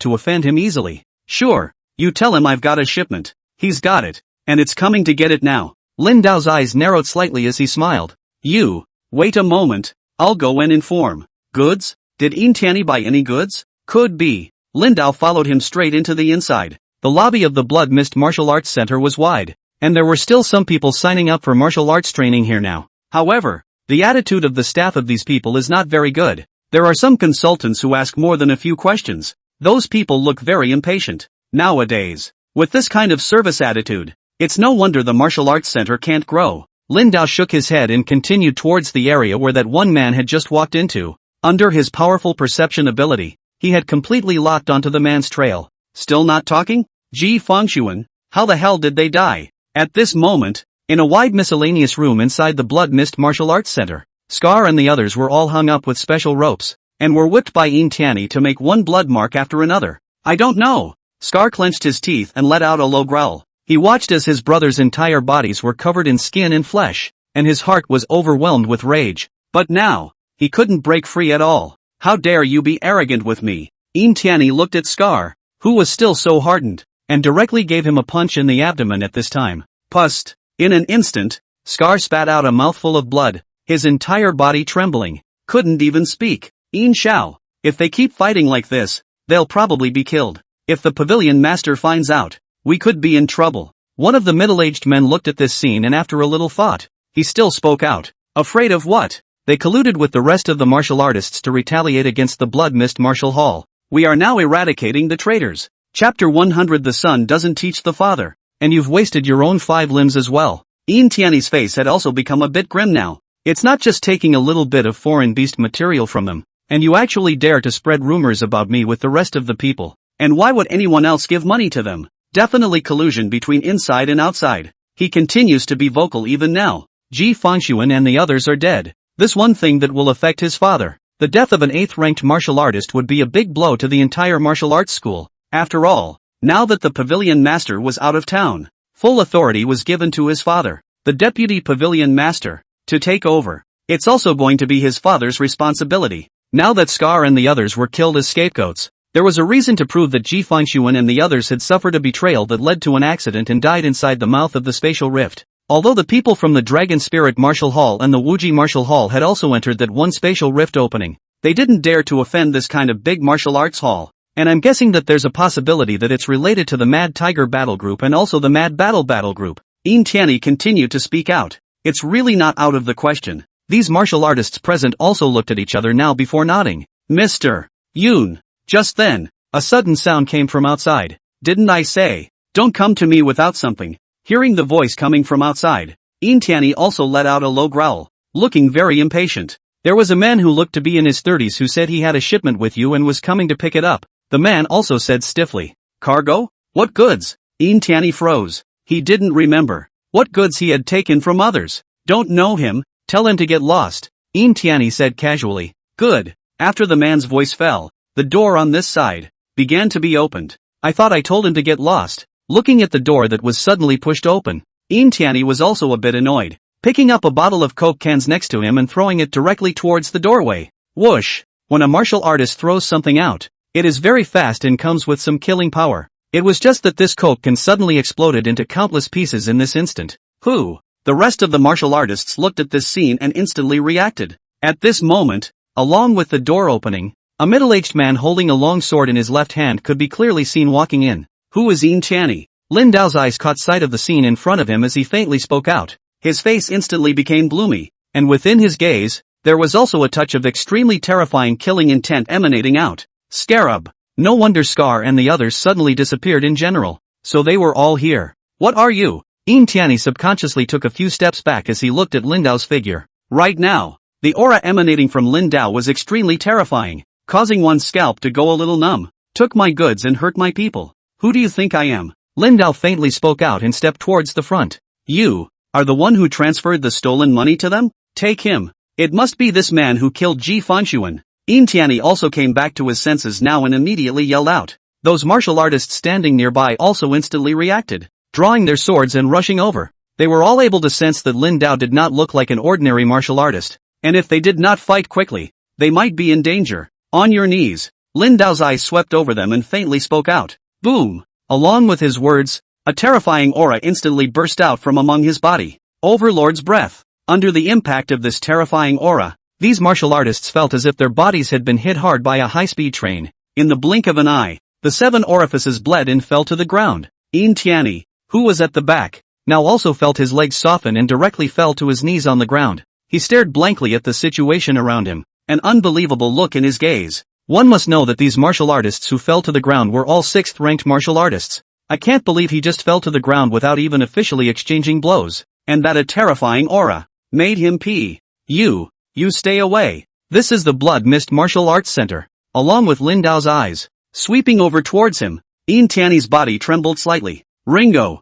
to offend him easily. Sure, you tell him I've got a shipment. He's got it, and it's coming to get it now. Lin Dao's eyes narrowed slightly as he smiled. You, wait a moment, I'll go and inform. Goods? Did Yin Tianyi buy any goods? Could be. Lin Dao followed him straight into the inside. The lobby of the Blood Mist Martial Arts Center was wide, and there were still some people signing up for martial arts training here now. However, the attitude of the staff of these people is not very good. There are some consultants who ask more than a few questions. Those people look very impatient. Nowadays, with this kind of service attitude, it's no wonder the martial arts center can't grow. Lin Dao shook his head and continued towards the area where that one man had just walked into. Under his powerful perception ability, he had completely locked onto the man's trail. Still not talking? Ji Fengshuan, how the hell did they die? At this moment, in a wide miscellaneous room inside the Blood Mist Martial Arts Center, Scar and the others were all hung up with special ropes, and were whipped by Yin Tianyi to make one blood mark after another. I don't know. Scar clenched his teeth and let out a low growl. He watched as his brother's entire bodies were covered in skin and flesh, and his heart was overwhelmed with rage. But now, he couldn't break free at all. How dare you be arrogant with me? Yin Tianyi looked at Scar, who was still so hardened, and directly gave him a punch in the abdomen at this time. Pust. In an instant, Scar spat out a mouthful of blood, his entire body trembling. Couldn't even speak. Yin Xiao, if they keep fighting like this, they'll probably be killed. If the pavilion master finds out, we could be in trouble. One of the middle-aged men looked at this scene and after a little thought, he still spoke out. Afraid of what? They colluded with the rest of the martial artists to retaliate against the Blood Mist Martial Hall. We are now eradicating the traitors. Chapter 100. The son doesn't teach the father. And you've wasted your own 5 limbs as well. Yin Tianyi's face had also become a bit grim now. It's not just taking a little bit of foreign beast material from them, and you actually dare to spread rumors about me with the rest of the people. And why would anyone else give money to them? Definitely collusion between inside and outside. He continues to be vocal even now. Ji Fengshuan and the others are dead. This one thing that will affect his father. The death of an 8th-ranked martial artist would be a big blow to the entire martial arts school. After all, now that the pavilion master was out of town, full authority was given to his father, the deputy pavilion master, to take over. It's also going to be his father's responsibility. Now that Scar and the others were killed as scapegoats, there was a reason to prove that Ji Fengshuan and the others had suffered a betrayal that led to an accident and died inside the mouth of the spatial rift. Although the people from the Dragon Spirit Martial Hall and the Wuji Martial Hall had also entered that one spatial rift opening, they didn't dare to offend this kind of big martial arts hall. And I'm guessing that there's a possibility that it's related to the Mad Tiger Battle Group and also the Mad Battle Group. Yin Tianyi continued to speak out. It's really not out of the question. These martial artists present also looked at each other now before nodding. Mr. Yun. Just then, a sudden sound came from outside. Didn't I say, don't come to me without something? Hearing the voice coming from outside, Yin Tianyi also let out a low growl, looking very impatient. There was a man who looked to be in his 30s who said he had a shipment with you and was coming to pick it up. The man also said stiffly, cargo? What goods? Yin Tianyi froze. He didn't remember what goods he had taken from others. Don't know him, tell him to get lost, Yin Tianyi said casually. Good. After the man's voice fell, the door on this side began to be opened. I thought I told him to get lost. Looking at the door that was suddenly pushed open, Yin Tianyi was also a bit annoyed, picking up a bottle of Coke cans next to him and throwing it directly towards the doorway. Whoosh! When a martial artist throws something out, it is very fast and comes with some killing power. It was just that this Coke can suddenly exploded into countless pieces in this instant. Who? The rest of the martial artists looked at this scene and instantly reacted. At this moment, along with the door opening, a middle-aged man holding a long sword in his left hand could be clearly seen walking in. Who is Yin Tianyi? Lin Dao's eyes caught sight of the scene in front of him as he faintly spoke out. His face instantly became gloomy, and within his gaze, there was also a touch of extremely terrifying killing intent emanating out. Scarab. No wonder Scar and the others suddenly disappeared in general. So they were all here. What are you? Yin Tianyi subconsciously took a few steps back as he looked at Lin Dao's figure. Right now, the aura emanating from Lin Dao was extremely terrifying, causing one's scalp to go a little numb. Took my goods and hurt my people. Who do you think I am? Lin Dao faintly spoke out and stepped towards the front. You, are the one who transferred the stolen money to them? Take him. It must be this man who killed Ji Fanshuan. Tianyi also came back to his senses now and immediately yelled out. Those martial artists standing nearby also instantly reacted, drawing their swords and rushing over. They were all able to sense that Lin Dao did not look like an ordinary martial artist, and if they did not fight quickly, they might be in danger. On your knees. Lin Dao's eyes swept over them and faintly spoke out. Boom! Along with his words, a terrifying aura instantly burst out from among his body. Overlord's breath. Under the impact of this terrifying aura, these martial artists felt as if their bodies had been hit hard by a high-speed train. In the blink of an eye, the 7 orifices bled and fell to the ground. Tianyi, who was at the back, now also felt his legs soften and directly fell to his knees on the ground. He stared blankly at the situation around him, an unbelievable look in his gaze. One must know that these martial artists who fell to the ground were all 6th-ranked martial artists. I can't believe he just fell to the ground without even officially exchanging blows, and that a terrifying aura made him pee. You stay away. This is the Blood Mist Martial Arts Center. Along with Lin Dao's eyes sweeping over towards him, Tianyi's body trembled slightly. Ringo!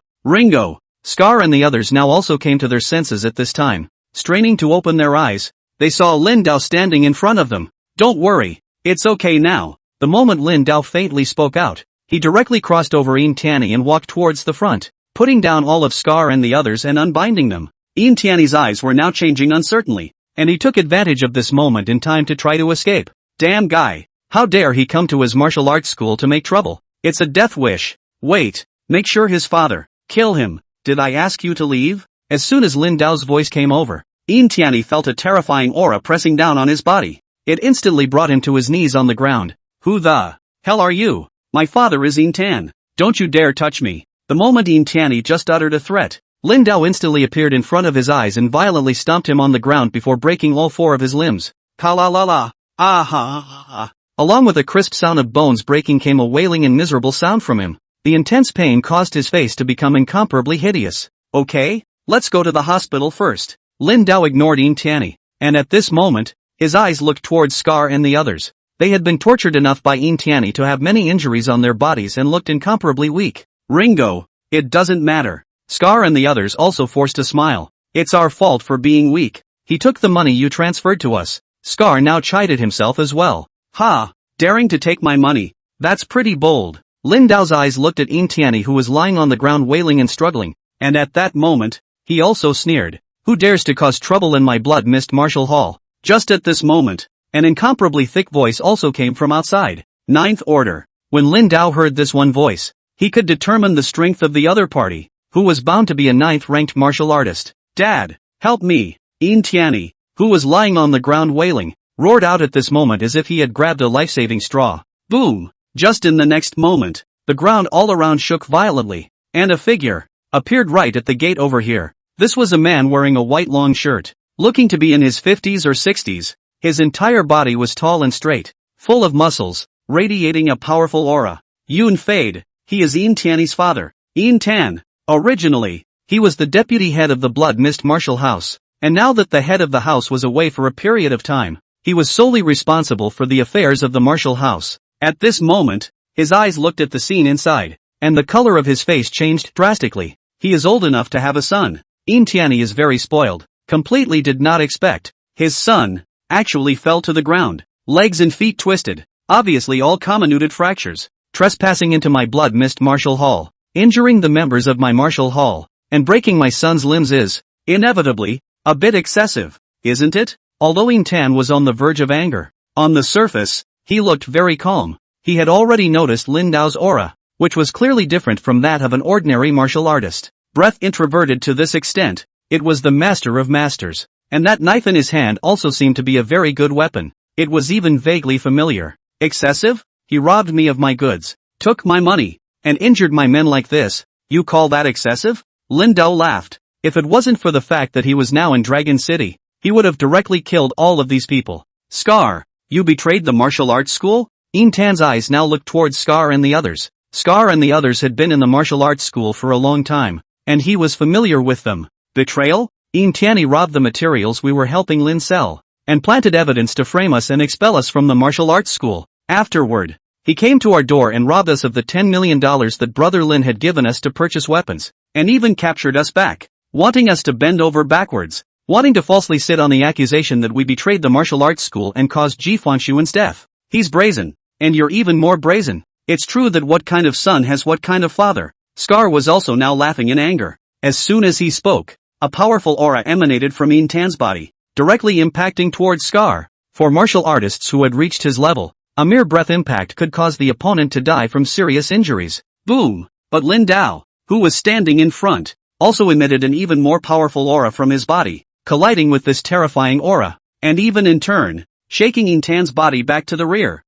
Scar and the others now also came to their senses at this time. Straining to open their eyes, they saw Lin Dao standing in front of them. Don't worry, it's okay now. The moment Lin Dao faintly spoke out, he directly crossed over Tianyi and walked towards the front, putting down all of Scar and the others and unbinding them. Tianyi's eyes were now changing uncertainly, and he took advantage of this moment in time to try to escape. Damn guy! How dare he come to his martial arts school to make trouble? It's a death wish. Wait, make sure his father. Kill him. Did I ask you to leave? As soon as Lin Dao's voice came over, Tianyi felt a terrifying aura pressing down on his body. It instantly brought him to his knees on the ground. Who the hell are you? My father is Tan. Don't you dare touch me. The moment Tianyi just uttered a threat, Lin Dao instantly appeared in front of his eyes and violently stomped him on the ground before breaking all 4 of his limbs. Ka-la-la-la. Ah-ha-ha-ha. Along with a crisp sound of bones breaking came a wailing and miserable sound from him. The intense pain caused his face to become incomparably hideous. Okay, let's go to the hospital first. Lin Dao ignored Tianyi, and at this moment, his eyes looked towards Scar and the others. They had been tortured enough by Tianyi to have many injuries on their bodies and looked incomparably weak. Ringo, it doesn't matter. Scar and the others also forced a smile. It's our fault for being weak. He took the money you transferred to us. Scar now chided himself as well. Ha! Daring to take my money. That's pretty bold. Lin Dao's eyes looked at Tianyi who was lying on the ground wailing and struggling, and at that moment, he also sneered. Who dares to cause trouble in my Blood Mist Martial Hall? Just at this moment, an incomparably thick voice also came from outside. 9th Order. When Lin Dao heard this one voice, he could determine the strength of the other party, who was bound to be a 9th-ranked martial artist. Dad, help me! Tianyi, who was lying on the ground wailing, roared out at this moment as if he had grabbed a life-saving straw. Boom! Just in the next moment, the ground all around shook violently, and a figure appeared right at the gate over here. This was a man wearing a white long shirt, looking to be in his 50s or 60s. His entire body was tall and straight, full of muscles, radiating a powerful aura. Yun Fade, he is Tianyi's father. Tan. Originally, he was the deputy head of the Blood Mist Martial House, and now that the head of the house was away for a period of time, he was solely responsible for the affairs of the martial house. At this moment, his eyes looked at the scene inside, and the color of his face changed drastically. He is old enough to have a son. Tianyi is very spoiled, completely did not expect. His son actually fell to the ground, legs and feet twisted, obviously all comminuted fractures, trespassing into my Blood Mist Martial Hall, injuring the members of my martial hall, and breaking my son's limbs is, inevitably, a bit excessive, isn't it? Although Tan was on the verge of anger, on the surface, he looked very calm. He had already noticed Lin Dao's aura, which was clearly different from that of an ordinary martial artist. Breath introverted to this extent, it was the master of masters. And that knife in his hand also seemed to be a very good weapon. It was even vaguely familiar. Excessive? He robbed me of my goods, took my money, and injured my men like this. You call that excessive? Lin Dao laughed. If it wasn't for the fact that he was now in Dragon City, he would have directly killed all of these people. Scar, you betrayed the martial arts school? Tan's eyes now looked towards Scar and the others. Scar and the others had been in the martial arts school for a long time, and he was familiar with them. Betrayal? Tianyi robbed the materials we were helping Lin sell, and planted evidence to frame us and expel us from the martial arts school. Afterward, he came to our door and robbed us of the $10 million that Brother Lin had given us to purchase weapons, and even captured us back. wanting us to bend over backwards, wanting to falsely sit on the accusation that we betrayed the martial arts school and caused Ji Fanshuan's death. He's brazen. And you're even more brazen. It's true that what kind of son has what kind of father. Scar was also now laughing in anger. As soon as he spoke, a powerful aura emanated from In Tan's body, directly impacting towards Scar. For martial artists who had reached his level, a mere breath impact could cause the opponent to die from serious injuries. Boom! But Lin Dao, who was standing in front, also emitted an even more powerful aura from his body, colliding with this terrifying aura, and even in turn, shaking In Tan's body back to the rear.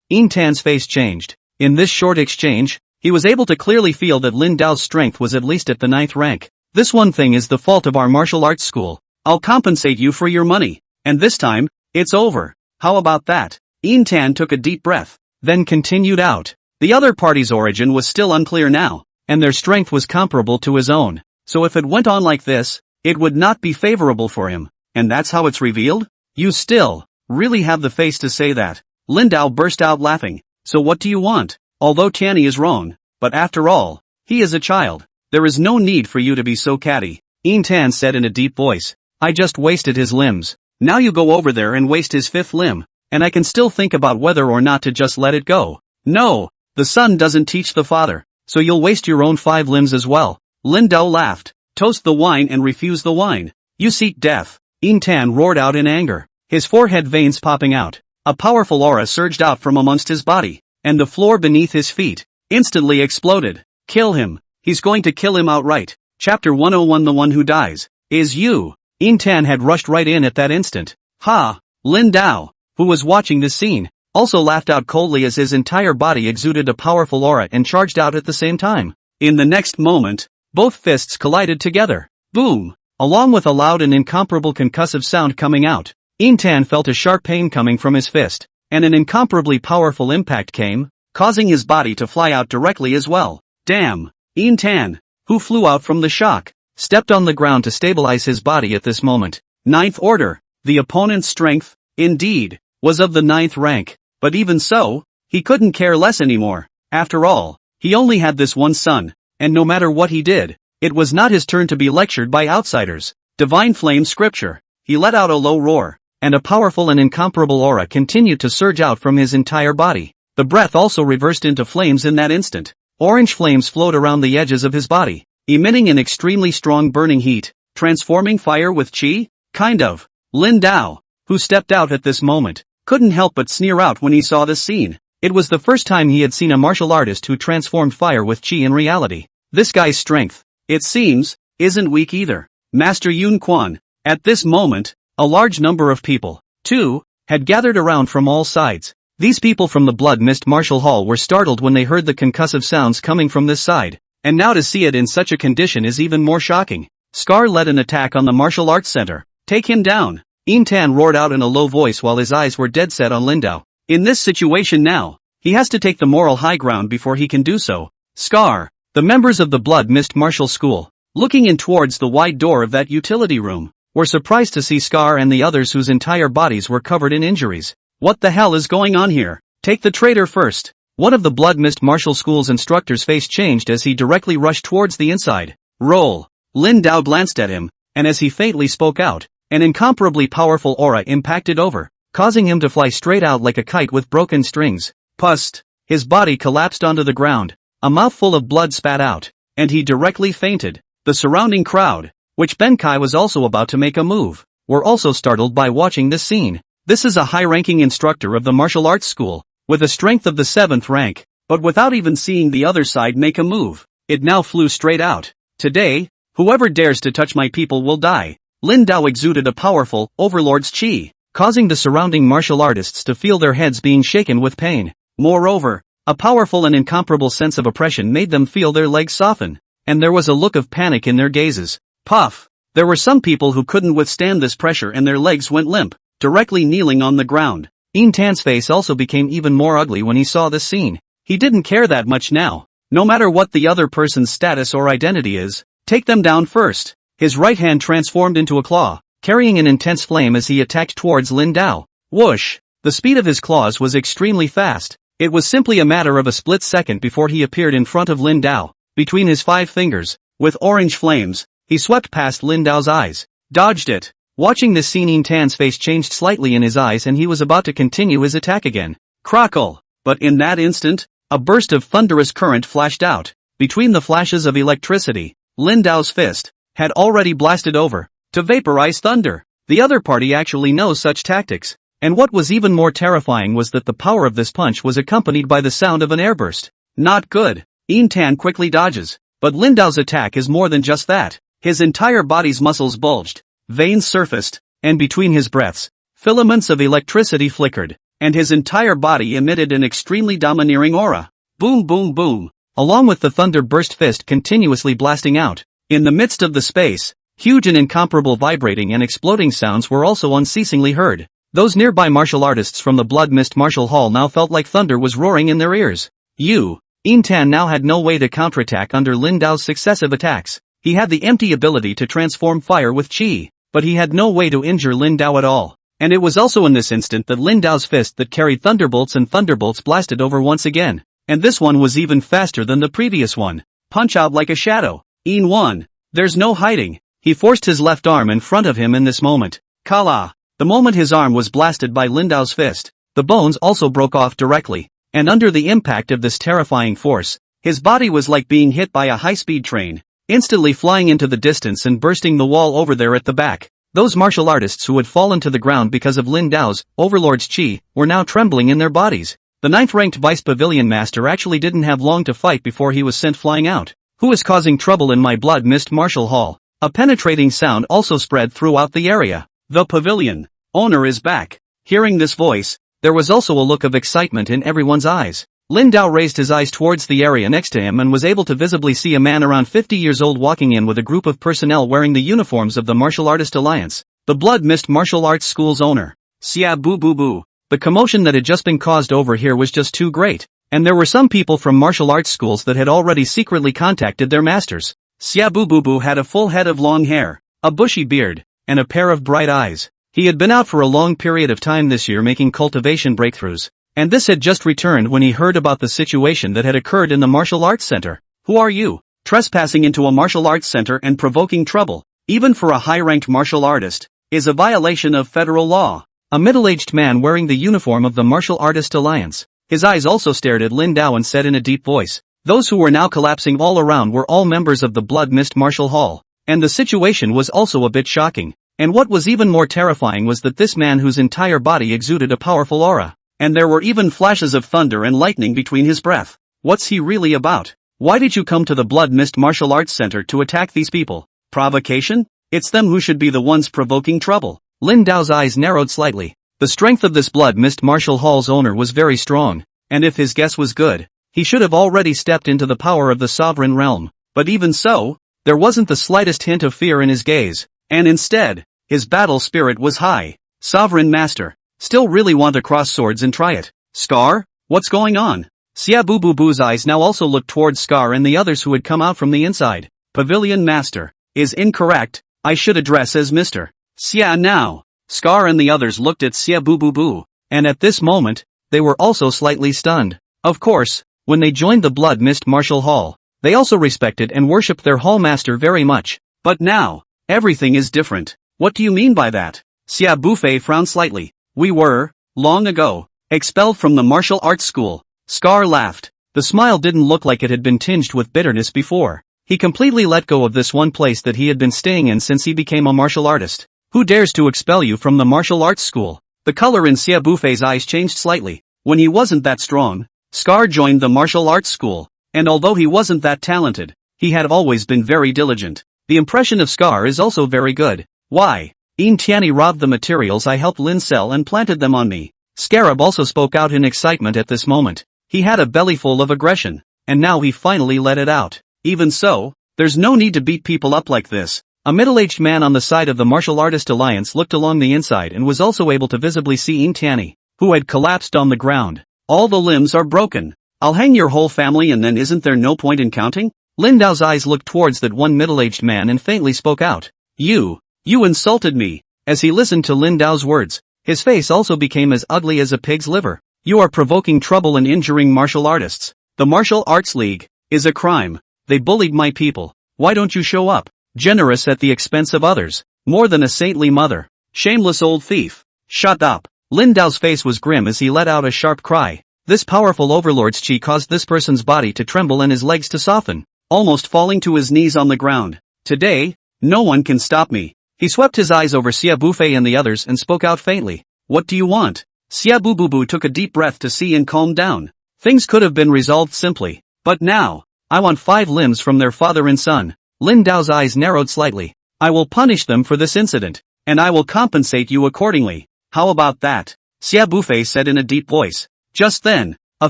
In Tan's face changed. In this short exchange, he was able to clearly feel that Lin Dao's strength was at least at the 9th rank. This one thing is the fault of our martial arts school. I'll compensate you for your money. And this time, it's over. How about that? In Tan took a deep breath, then continued out. The other party's origin was still unclear now, and their strength was comparable to his own. So if it went on like this, it would not be favorable for him. And that's how it's revealed? You still really have the face to say that. Lin Dao burst out laughing. So what do you want? Although Tianyi is wrong, but after all, he is a child. There is no need for you to be so catty. In Tan said in a deep voice. I just wasted his limbs. Now you go over there and waste his 5th limb, and I can still think about whether or not to just let it go. No, the son doesn't teach the father, so you'll waste your own 5 limbs as well. Lin Dao laughed. Toast the wine and refuse the wine. You seek death. In Tan roared out in anger, his forehead veins popping out. A powerful aura surged out from amongst his body, and the floor beneath his feet instantly exploded. Kill him. He's going to kill him outright. Chapter 101. The one who dies is you. In Tan had rushed right in at that instant. Ha! Lin Dao, who was watching this scene, also laughed out coldly as his entire body exuded a powerful aura and charged out at the same time. In the next moment, both fists collided together. Boom! Along with a loud and incomparable concussive sound coming out, In Tan felt a sharp pain coming from his fist, and an incomparably powerful impact came, causing his body to fly out directly as well. Damn! In Tan, who flew out from the shock, stepped on the ground to stabilize his body at this moment. 9th order. The opponent's strength, indeed, was of the 9th rank, but even so, he couldn't care less anymore. After all, he only had this one son, and no matter what he did, it was not his turn to be lectured by outsiders. Divine flame scripture. He let out a low roar, and a powerful and incomparable aura continued to surge out from his entire body. The breath also reversed into flames in that instant. Orange flames flowed around the edges of his body, emitting an extremely strong burning heat, transforming fire with chi? Kind of. Lin Dao, who stepped out at this moment, couldn't help but sneer out when he saw this scene. It was the first time he had seen a martial artist who transformed fire with chi in reality. This guy's strength, it seems, isn't weak either. Master Yun Quan. At this moment, a large number of people, too, had gathered around from all sides. These people from the Blood Mist Martial Hall were startled when they heard the concussive sounds coming from this side, and now to see it in such a condition is even more shocking. Scar led an attack on the martial arts center. Take him down. In Tan roared out in a low voice while his eyes were dead set on Lin Dao. In this situation now, he has to take the moral high ground before he can do so. Scar, the members of the Blood Mist Martial School, looking in towards the wide door of that utility room, were surprised to see Scar and the others whose entire bodies were covered in injuries. What the hell is going on here? Take the traitor first. One of the Blood Mist Martial School's instructor's face changed as he directly rushed towards the inside. Roll. Lin Dao glanced at him, and as he faintly spoke out, an incomparably powerful aura impacted over, causing him to fly straight out like a kite with broken strings. Pust. His body collapsed onto the ground, a mouthful of blood spat out, and he directly fainted. The surrounding crowd, which Ben Kai was also about to make a move, were also startled by watching this scene. This is a high-ranking instructor of the martial arts school, with a strength of the 7th rank, but without even seeing the other side make a move, it now flew straight out. Today, whoever dares to touch my people will die. Lin Dao exuded a powerful, overlord's chi, causing the surrounding martial artists to feel their heads being shaken with pain. Moreover, a powerful and incomparable sense of oppression made them feel their legs soften, and there was a look of panic in their gazes. Puff! There were some people who couldn't withstand this pressure and their legs went limp, directly kneeling on the ground. In Tan's face also became even more ugly when he saw this scene. He didn't care that much now. No matter what the other person's status or identity is, take them down first. His right hand transformed into a claw, carrying an intense flame as he attacked towards Lin Dao. Whoosh! The speed of his claws was extremely fast. It was simply a matter of a split second before he appeared in front of Lin Dao, between his 5 fingers, with orange flames, He swept past Lin Dao's eyes, dodged it. Watching this scene, In Tan's face changed slightly in his eyes and he was about to continue his attack again. Crackle! But in that instant, a burst of thunderous current flashed out. Between the flashes of electricity, Lin Dao's fist had already blasted over to vaporize thunder. The other party actually knows such tactics. And what was even more terrifying was that the power of this punch was accompanied by the sound of an airburst. Not good. In Tan quickly dodges. But Lin Dao's attack is more than just that. His entire body's muscles bulged, veins surfaced, and between his breaths, filaments of electricity flickered, and his entire body emitted an extremely domineering aura. Boom boom boom. Along with the thunder burst fist continuously blasting out. In the midst of the space, huge and incomparable vibrating and exploding sounds were also unceasingly heard. Those nearby martial artists from the Blood Mist Martial Hall now felt like thunder was roaring in their ears. In Tan now had no way to counterattack under Lin Dao's successive attacks. He had the empty ability to transform fire with chi, but he had no way to injure Lin Dao at all. And it was also in this instant that Lin Dao's fist that carried thunderbolts and thunderbolts blasted over once again. And this one was even faster than the previous one. Punch out like a shadow. In one. There's no hiding. He forced his left arm in front of him in this moment. Kala. The moment his arm was blasted by Lin Dao's fist, the bones also broke off directly. And under the impact of this terrifying force, his body was like being hit by a high-speed train, instantly flying into the distance and bursting the wall over there at the back. Those martial artists who had fallen to the ground because of Lin Dao's overlord's chi were now trembling in their bodies. The 9th-ranked vice pavilion master actually didn't have long to fight before he was sent flying out. Who is causing trouble in my Blood Mist Martial Hall? A penetrating sound also spread throughout the area. The pavilion owner is back. Hearing this voice, there was also a look of excitement in everyone's eyes. Lin Dao raised his eyes towards the area next to him and was able to visibly see a man around 50 years old walking in with a group of personnel wearing the uniforms of the Martial Artist Alliance, the Blood Mist Martial Arts School's owner. Xia boo boo boo. The commotion that had just been caused over here was just too great, and there were some people from martial arts schools that had already secretly contacted their masters. Xia boo boo boo had a full head of long hair, a bushy beard, and a pair of bright eyes. He had been out for a long period of time this year making cultivation breakthroughs, and this had just returned when he heard about the situation that had occurred in the martial arts center. Who are you? Trespassing into a martial arts center and provoking trouble, even for a high-ranked martial artist, is a violation of federal law. A middle-aged man wearing the uniform of the Martial Artist Alliance. His eyes also stared at Lin Dao and said in a deep voice. Those who were now collapsing all around were all members of the Blood Mist Martial Hall, and the situation was also a bit shocking. And what was even more terrifying was that this man whose entire body exuded a powerful aura, and there were even flashes of thunder and lightning between his breath. What's he really about? Why did you come to the Blood Mist Martial Arts Center to attack these people? Provocation? It's them who should be the ones provoking trouble. Lin Dao's eyes narrowed slightly. The strength of this Blood Mist Martial Hall's owner was very strong, and if his guess was good, he should have already stepped into the power of the sovereign realm. But even so, there wasn't the slightest hint of fear in his gaze, and instead, his battle spirit was high. Sovereign Master, still really want to cross swords and try it? Scar? What's going on? Xia Boo Boo Boo's eyes now also looked towards Scar and the others who had come out from the inside. Pavilion Master is incorrect. I should address as Mr. Xia now. Scar and the others looked at Xia Boo Boo Boo, and at this moment, they were also slightly stunned. Of course, when they joined the Blood Mist Martial Hall, they also respected and worshipped their hall master very much. But now, everything is different. What do you mean by that? Xia Bufei frowned slightly. We were, long ago, expelled from the martial arts school. Scar laughed. The smile didn't look like it had been tinged with bitterness before. He completely let go of this one place that he had been staying in since he became a martial artist. Who dares to expel you from the martial arts school? The color in Xia Bufei's eyes changed slightly. When he wasn't that strong, Scar joined the martial arts school, and although he wasn't that talented, he had always been very diligent. The impression of Scar is also very good. Why? In Tianyi robbed the materials I helped Lin sell and planted them on me. Scarab also spoke out in excitement at this moment. He had a bellyful of aggression, and now he finally let it out. Even so, there's no need to beat people up like this. A middle-aged man on the side of the Martial Artist Alliance looked along the inside and was also able to visibly see In Tianyi, who had collapsed on the ground. All the limbs are broken. I'll hang your whole family and then isn't there no point in counting? Lin Dao's eyes looked towards that one middle-aged man and faintly spoke out. You insulted me. As he listened to Lin Dao's words, his face also became as ugly as a pig's liver. You are provoking trouble and injuring martial artists. The Martial Arts League is a crime. They bullied my people. Why don't you show up? generous at the expense of others, more than a saintly mother. Shameless old thief. Shut up. Lin Dao's face was grim as he let out a sharp cry. This powerful overlord's chi caused this person's body to tremble and his legs to soften, almost falling to his knees on the ground. Today, no one can stop me. He swept his eyes over Xia Bufei and the others and spoke out faintly. What do you want? Xia Bububu took a deep breath to see and calm down. Things could have been resolved simply. But now, I want 5 limbs from their father and son. Lin Dao's eyes narrowed slightly. I will punish them for this incident, and I will compensate you accordingly. How about that? Xia Bufei said in a deep voice. Just then, a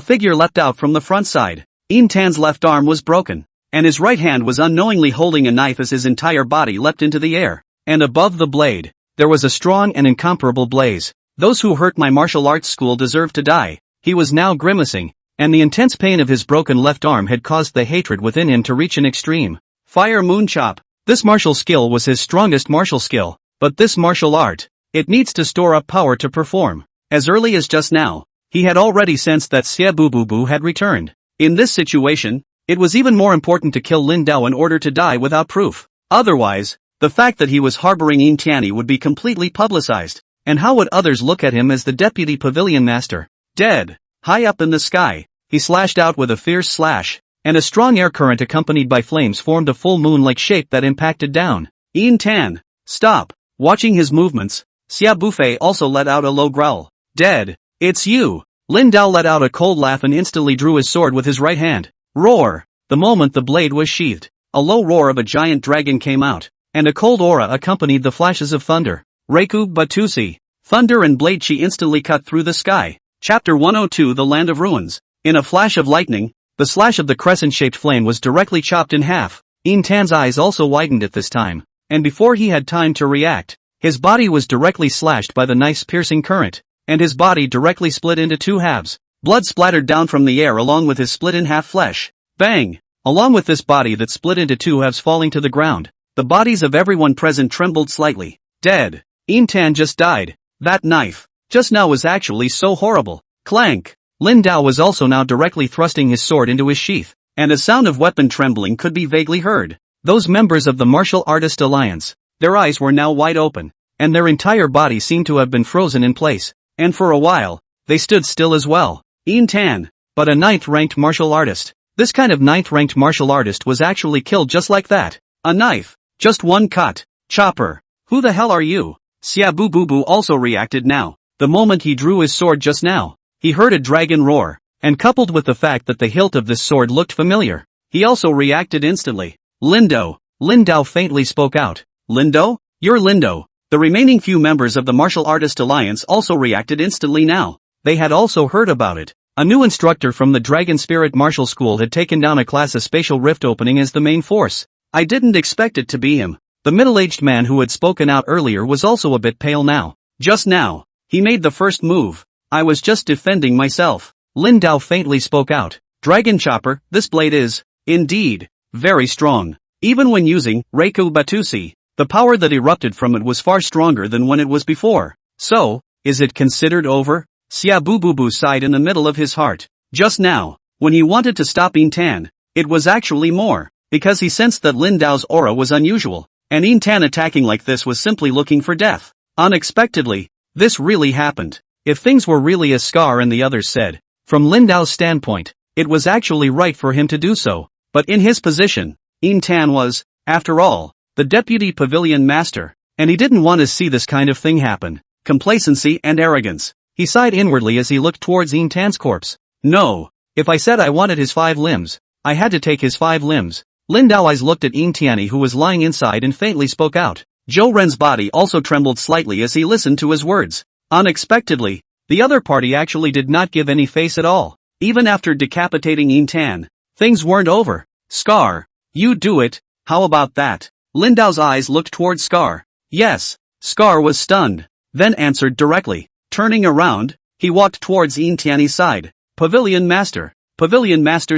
figure leapt out from the front side. Yin Tan's left arm was broken, and his right hand was unknowingly holding a knife as his entire body leapt into the air. And above the blade, there was a strong and incomparable blaze. Those who hurt my martial arts school deserve to die. He was now grimacing, and the intense pain of his broken left arm had caused the hatred within him to reach an extreme. Fire Moon Chop. This martial skill was his strongest martial skill, but this martial art, it needs to store up power to perform. As early as just now, he had already sensed that Xia Bububu had returned. In this situation, it was even more important to kill Lin Dao in order to die without proof. Otherwise, the fact that he was harboring Yin Tianyi would be completely publicized. And how would others look at him as the deputy pavilion master? Dead. High up in the sky, he slashed out with a fierce slash, and a strong air current accompanied by flames formed a full moon-like shape that impacted down. Yin Tan, stop. Watching his movements, Xia Bufei also let out a low growl. Dead. It's you. Lin Dao let out a cold laugh and instantly drew his sword with his right hand. Roar. The moment the blade was sheathed, a low roar of a giant dragon came out, and a cold aura accompanied the flashes of thunder. Reiku Batusi. Thunder and blade chi instantly cut through the sky. Chapter 102 The Land of Ruins. In a flash of lightning, the slash of the crescent-shaped flame was directly chopped in half. Yin Tan's eyes also widened at this time, and before he had time to react, his body was directly slashed by the knife's piercing current, and his body directly split into 2 halves. Blood splattered down from the air along with his split-in-half flesh. Bang! Along with this body that split into 2 halves falling to the ground, the bodies of everyone present trembled slightly. Dead. Yin Tan just died. That knife, just now, was actually so horrible. Clank! Lin Dao was also now directly thrusting his sword into his sheath, and a sound of weapon trembling could be vaguely heard. Those members of the Martial Artist Alliance, their eyes were now wide open, and their entire body seemed to have been frozen in place, and for a while, they stood still as well. Yin Tan, but a 9th-ranked martial artist. This kind of 9th-ranked martial artist was actually killed just like that. A knife. Just one cut. Chopper. Who the hell are you? Xia Bububu also reacted now. The moment he drew his sword just now, he heard a dragon roar, and coupled with the fact that the hilt of this sword looked familiar, he also reacted instantly. Lindo. Lin Dao faintly spoke out. Lindo? You're Lindo. The remaining few members of the Martial Artist Alliance also reacted instantly now. They had also heard about it. A new instructor from the Dragon Spirit Martial School had taken down a class of Spatial Rift Opening as the main force. I didn't expect it to be him. The middle-aged man who had spoken out earlier was also a bit pale now. Just now, he made the first move. I was just defending myself. Lin Dao faintly spoke out. Dragon Chopper, this blade is, indeed, very strong. Even when using Reiku Batusi, the power that erupted from it was far stronger than when it was before. So, is it considered over? Xia Bububu sighed in the middle of his heart. Just now, when he wanted to stop Yin Tan, it was actually more, because he sensed that Lin Dao's aura was unusual. And Yin Tan attacking like this was simply looking for death. Unexpectedly, this really happened. If things were really as Scar and the others said, from Lin Dao's standpoint, it was actually right for him to do so. But in his position, Yin Tan was, after all, the deputy pavilion master, and he didn't want to see this kind of thing happen. Complacency and arrogance. He sighed inwardly as he looked towards Yin Tan's corpse. No, if I said I wanted his 5 limbs, I had to take his 5 limbs. Lin Dao eyes looked at Yin Tianyi who was lying inside and faintly spoke out. Zhou Ren's body also trembled slightly as he listened to his words. Unexpectedly, the other party actually did not give any face at all. Even after decapitating Yin Tan, things weren't over. Scar, you do it, how about that? Lin Dao's eyes looked towards Scar. Yes, Scar was stunned, then answered directly. Turning around, he walked towards Yin Tianyi's side. Pavilion Master,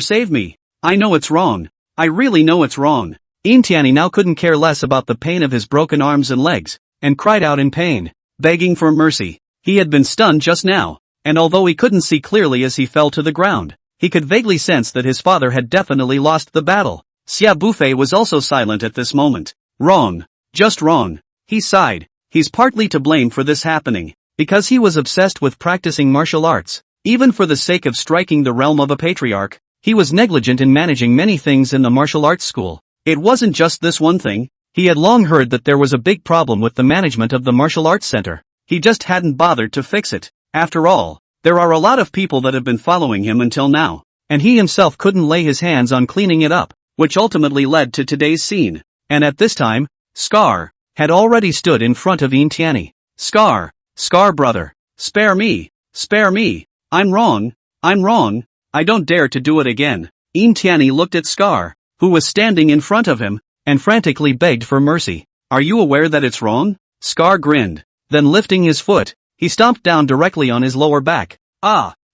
save me. I know it's wrong. I really know it's wrong. Yin Tianyi now couldn't care less about the pain of his broken arms and legs, and cried out in pain, begging for mercy. He had been stunned just now, and although he couldn't see clearly as he fell to the ground, he could vaguely sense that his father had definitely lost the battle. Xia Bufei was also silent at this moment. Wrong. Just wrong. He sighed. He's partly to blame for this happening, because he was obsessed with practicing martial arts. Even for the sake of striking the realm of a patriarch, he was negligent in managing many things in the martial arts school. It wasn't just this one thing. He had long heard that there was a big problem with the management of the martial arts center. He just hadn't bothered to fix it. After all, there are a lot of people that have been following him until now, and he himself couldn't lay his hands on cleaning it up, which ultimately led to today's scene. And at this time, Scar had already stood in front of Tianyi. Scar brother, spare me, I'm wrong, I don't dare to do it again. Tianyi looked at Scar, who was standing in front of him, and frantically begged for mercy. Are you aware that it's wrong? Scar grinned. Then lifting his foot, he stomped down directly on his lower back.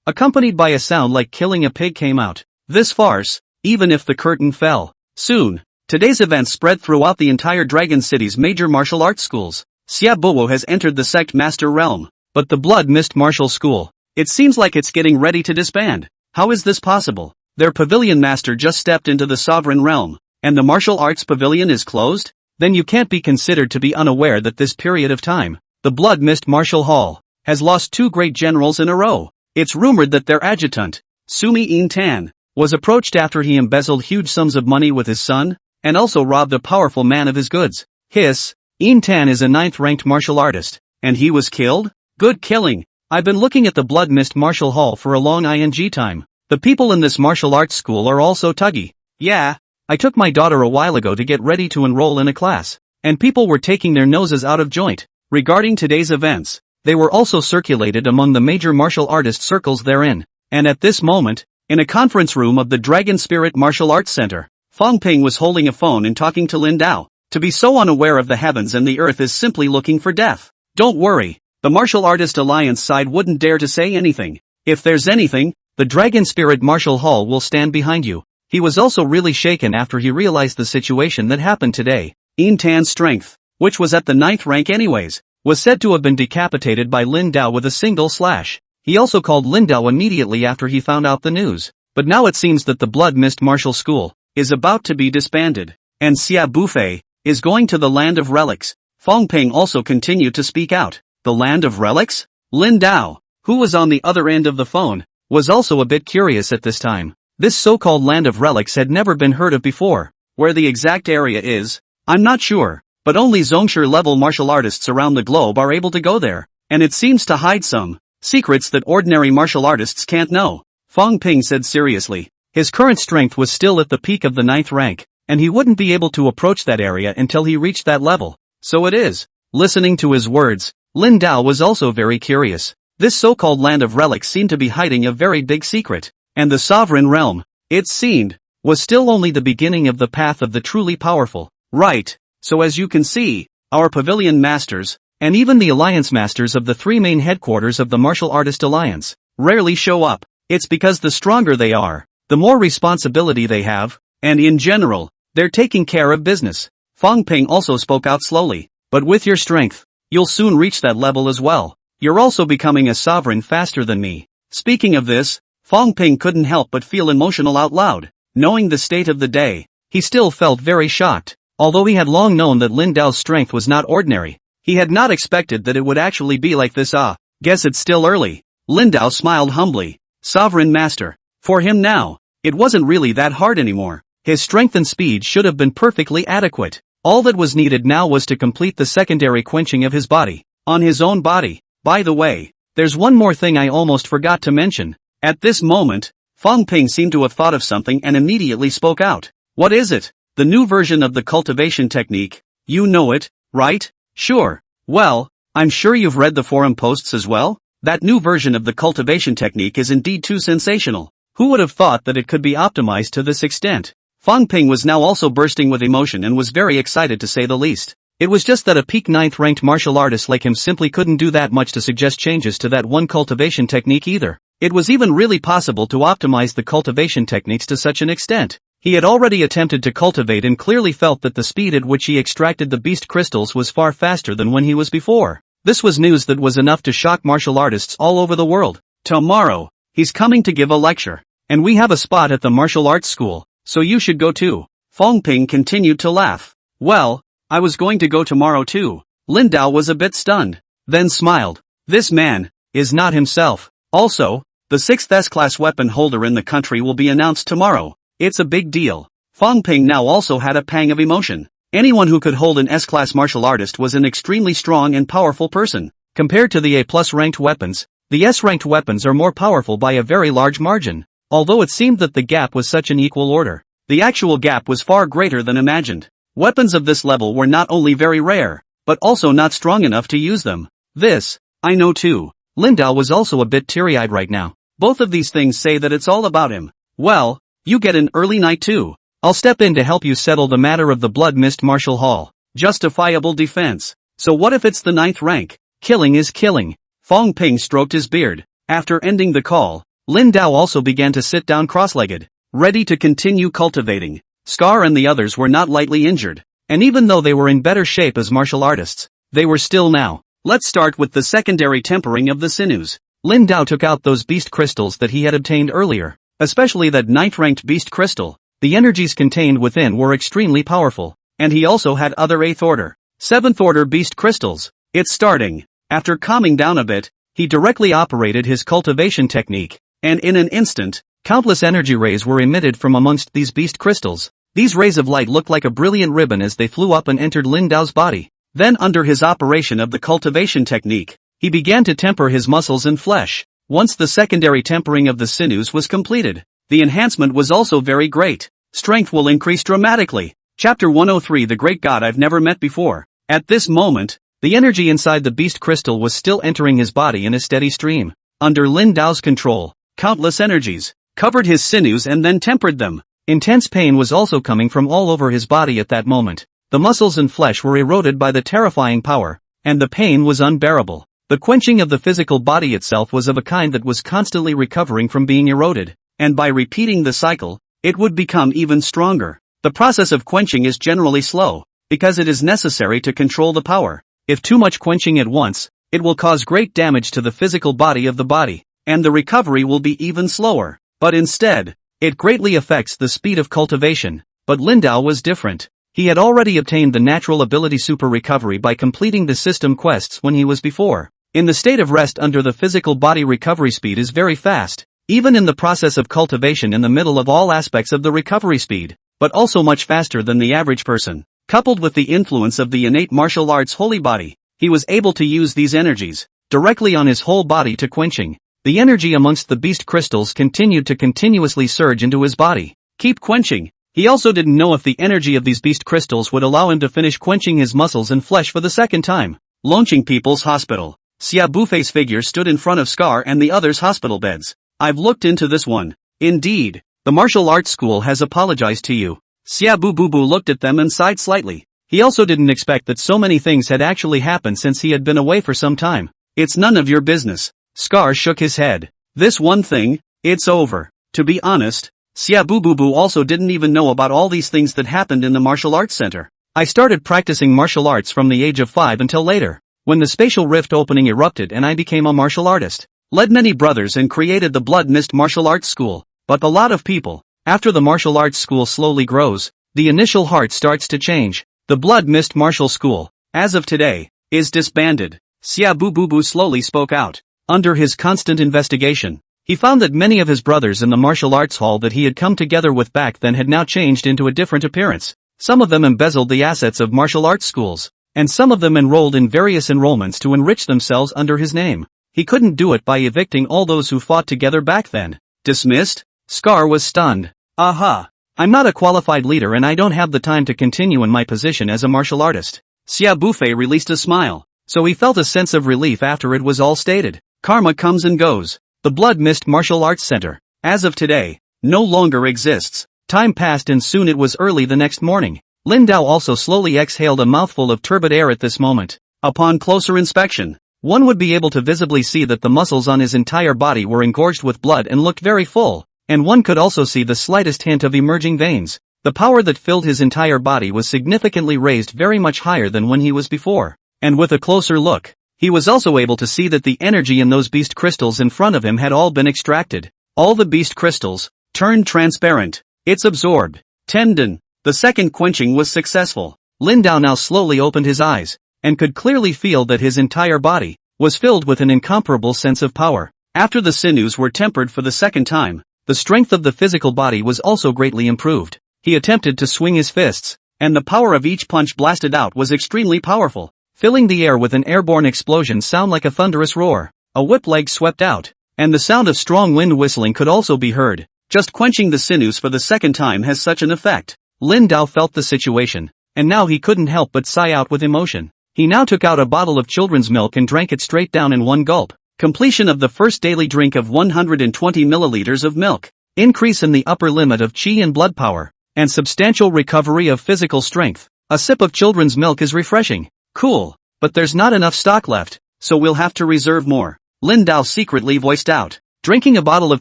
Accompanied by a sound like killing a pig came out. This farce, even if the curtain fell. Soon, today's event spread throughout the entire Dragon City's major martial arts schools. Xiaobo has entered the sect master realm, but the Blood Mist Martial School, it seems like it's getting ready to disband. How is this possible? Their pavilion master just stepped into the sovereign realm, and the martial arts pavilion is closed? Then you can't be considered to be unaware that this period of time, the Blood Mist Martial Hall, has lost 2 great generals in a row. It's rumored that their adjutant, Sumi Tan, was approached after he embezzled huge sums of money with his son, and also robbed a powerful man of his goods. Tan is a 9th-ranked martial artist, and he was killed? Good killing. I've been looking at the Blood Mist Martial Hall for a long time. The people in this martial arts school are all so tuggy. Yeah, I took my daughter a while ago to get ready to enroll in a class, and people were taking their noses out of joint regarding today's events. They were also circulated among the major martial artist circles therein, and at this moment, in a conference room of the Dragon Spirit Martial Arts Center, Fong Ping was holding a phone and talking to Lin Dao. To be so unaware of the heavens and the earth is simply looking for death. Don't worry, the Martial Artist Alliance side wouldn't dare to say anything. If there's anything, the Dragon Spirit Martial Hall will stand behind you. He was also really shaken after he realized the situation that happened today. Tan's strength, which was at the 9th rank anyways, was said to have been decapitated by Lin Dao with a single slash. He also called Lin Dao immediately after he found out the news. But now it seems that the Blood Mist Martial School is about to be disbanded, and Xia Bufei is going to the Land of Relics. Fong Ping also continued to speak out. The Land of Relics? Lin Dao, who was on the other end of the phone, was also a bit curious at this time. This so-called Land of Relics had never been heard of before. Where the exact area is, I'm not sure, but only Zhongsher-level martial artists around the globe are able to go there, and it seems to hide some secrets that ordinary martial artists can't know. Fong Ping said seriously. His current strength was still at the peak of the 9th rank, and he wouldn't be able to approach that area until he reached that level. So it is. Listening to his words, Lin Dao was also very curious. This so-called Land of Relics seemed to be hiding a very big secret, and the sovereign realm, it seemed, was still only the beginning of the path of the truly powerful. Right. So as you can see, our pavilion masters, and even the alliance masters of the 3 main headquarters of the Martial Artist Alliance, rarely show up. It's because the stronger they are, the more responsibility they have, and in general, they're taking care of business. Fong Ping also spoke out slowly. But with your strength, you'll soon reach that level as well. You're also becoming a sovereign faster than me. Speaking of this, Fong Ping couldn't help but feel emotional out loud. Knowing the state of the day, he still felt very shocked. Although he had long known that Lin Dao's strength was not ordinary, he had not expected that it would actually be like this. Guess it's still early. Lin Dao smiled humbly. Sovereign Master. For him now, it wasn't really that hard anymore. His strength and speed should have been perfectly adequate. All that was needed now was to complete the secondary quenching of his body, on his own body. By the way, there's one more thing I almost forgot to mention. At this moment, Fong Ping seemed to have thought of something and immediately spoke out. What is it? The new version of the cultivation technique. You know it, right? Sure. Well, I'm sure you've read the forum posts as well? That new version of the cultivation technique is indeed too sensational. Who would have thought that it could be optimized to this extent? Fong Ping was now also bursting with emotion and was very excited to say the least. It was just that a peak 9th ranked martial artist like him simply couldn't do that much to suggest changes to that one cultivation technique either. It was even really possible to optimize the cultivation techniques to such an extent. He had already attempted to cultivate and clearly felt that the speed at which he extracted the beast crystals was far faster than when he was before. This was news that was enough to shock martial artists all over the world. Tomorrow, he's coming to give a lecture, and we have a spot at the martial arts school. So you should go too. Fong Ping continued to laugh. Well, I was going to go tomorrow too. Lin Dao was a bit stunned, then smiled. This man is not himself. Also, the 6th S-class weapon holder in the country will be announced tomorrow. It's a big deal. Fang Ping now also had a pang of emotion. Anyone who could hold an S-class martial artist was an extremely strong and powerful person. Compared to the A+ ranked weapons, the S-ranked weapons are more powerful by a very large margin. Although it seemed that the gap was such an equal order, the actual gap was far greater than imagined. Weapons of this level were not only very rare, but also not strong enough to use them. This, I know too. Lin Dao was also a bit teary-eyed right now. Both of these things say that it's all about him. Well, you get an early night too. I'll step in to help you settle the matter of the Blood Mist Martial Hall. Justifiable defense. So what if it's the 9th rank? Killing is killing. Fang Ping stroked his beard. After ending the call, Lin Dao also began to sit down cross-legged, ready to continue cultivating. Scar and the others were not lightly injured, and even though they were in better shape as martial artists, they were still now. Let's start with the secondary tempering of the sinews. Lin Dao took out those beast crystals that he had obtained earlier, especially that 9th ranked beast crystal. The energies contained within were extremely powerful, and he also had other 8th order, 7th order beast crystals. It's starting. After calming down a bit, he directly operated his cultivation technique, and in an instant, countless energy rays were emitted from amongst these beast crystals. These rays of light looked like a brilliant ribbon as they flew up and entered Lin Dao's body. Then under his operation of the cultivation technique, he began to temper his muscles and flesh. Once the secondary tempering of the sinews was completed, the enhancement was also very great. Strength will increase dramatically. Chapter 103 The Great God I've Never Met Before. At this moment, the energy inside the beast crystal was still entering his body in a steady stream. Under Lin Dao's control, countless energies covered his sinews and then tempered them. Intense pain was also coming from all over his body at that moment. The muscles and flesh were eroded by the terrifying power, and the pain was unbearable. The quenching of the physical body itself was of a kind that was constantly recovering from being eroded, and by repeating the cycle, it would become even stronger. The process of quenching is generally slow, because it is necessary to control the power. If too much quenching at once, it will cause great damage to the physical body of the body, and the recovery will be even slower. But instead, it greatly affects the speed of cultivation. But Lin Dao was different. He had already obtained the natural ability super recovery by completing the system quests when he was before. In the state of rest under the physical body recovery speed is very fast, even in the process of cultivation in the middle of all aspects of the recovery speed, but also much faster than the average person. Coupled with the influence of the innate martial arts holy body, he was able to use these energies directly on his whole body to quenching. The energy amongst the beast crystals continued to continuously surge into his body. Keep quenching. He also didn't know if the energy of these beast crystals would allow him to finish quenching his muscles and flesh for the second time. Launching People's Hospital. Xia Bufei's figure stood in front of Scar and the others' hospital beds. I've looked into this one. Indeed, the martial arts school has apologized to you. Xia Bu looked at them and sighed slightly. He also didn't expect that so many things had actually happened since he had been away for some time. It's none of your business. Scar shook his head. This one thing, it's over. To be honest, Xia Bu also didn't even know about all these things that happened in the martial arts center. I started practicing martial arts from the age of 5 until later, when the spatial rift opening erupted and I became a martial artist. Led many brothers and created the Blood Mist Martial Arts School. But a lot of people, after the martial arts school slowly grows, the initial heart starts to change. The Blood Mist Martial School, as of today, is disbanded. Xia Bu slowly spoke out. Under his constant investigation, he found that many of his brothers in the martial arts hall that he had come together with back then had now changed into a different appearance. Some of them embezzled the assets of martial arts schools, and some of them enrolled in various enrollments to enrich themselves under his name. He couldn't do it by evicting all those who fought together back then. Dismissed? Scar was stunned. Aha! I'm not a qualified leader and I don't have the time to continue in my position as a martial artist. Xia Bufei released a smile, so he felt a sense of relief after it was all stated. Karma comes and goes. The Blood Mist Martial Arts Center, as of today, no longer exists. Time passed and soon it was early the next morning. Lin Dao also slowly exhaled a mouthful of turbid air at this moment. Upon closer inspection, one would be able to visibly see that the muscles on his entire body were engorged with blood and looked very full, and one could also see the slightest hint of emerging veins. The power that filled his entire body was significantly raised very much higher than when he was before, and with a closer look, he was also able to see that the energy in those beast crystals in front of him had all been extracted. All the beast crystals turned transparent. It's absorbed. Tendon. The second quenching was successful. Lin Dao now slowly opened his eyes, and could clearly feel that his entire body was filled with an incomparable sense of power. After the sinews were tempered for the second time, the strength of the physical body was also greatly improved. He attempted to swing his fists, and the power of each punch blasted out was extremely powerful, filling the air with an airborne explosion sound like a thunderous roar. A whip leg swept out, and the sound of strong wind whistling could also be heard. Just quenching the sinews for the second time has such an effect. Lin Dao felt the situation, and now he couldn't help but sigh out with emotion. He now took out a bottle of children's milk and drank it straight down in one gulp. Completion of the first daily drink of 120 milliliters of milk. Increase in the upper limit of qi and blood power, and substantial recovery of physical strength. A sip of children's milk is refreshing. Cool, but there's not enough stock left, so we'll have to reserve more. Lin Dao secretly voiced out. Drinking a bottle of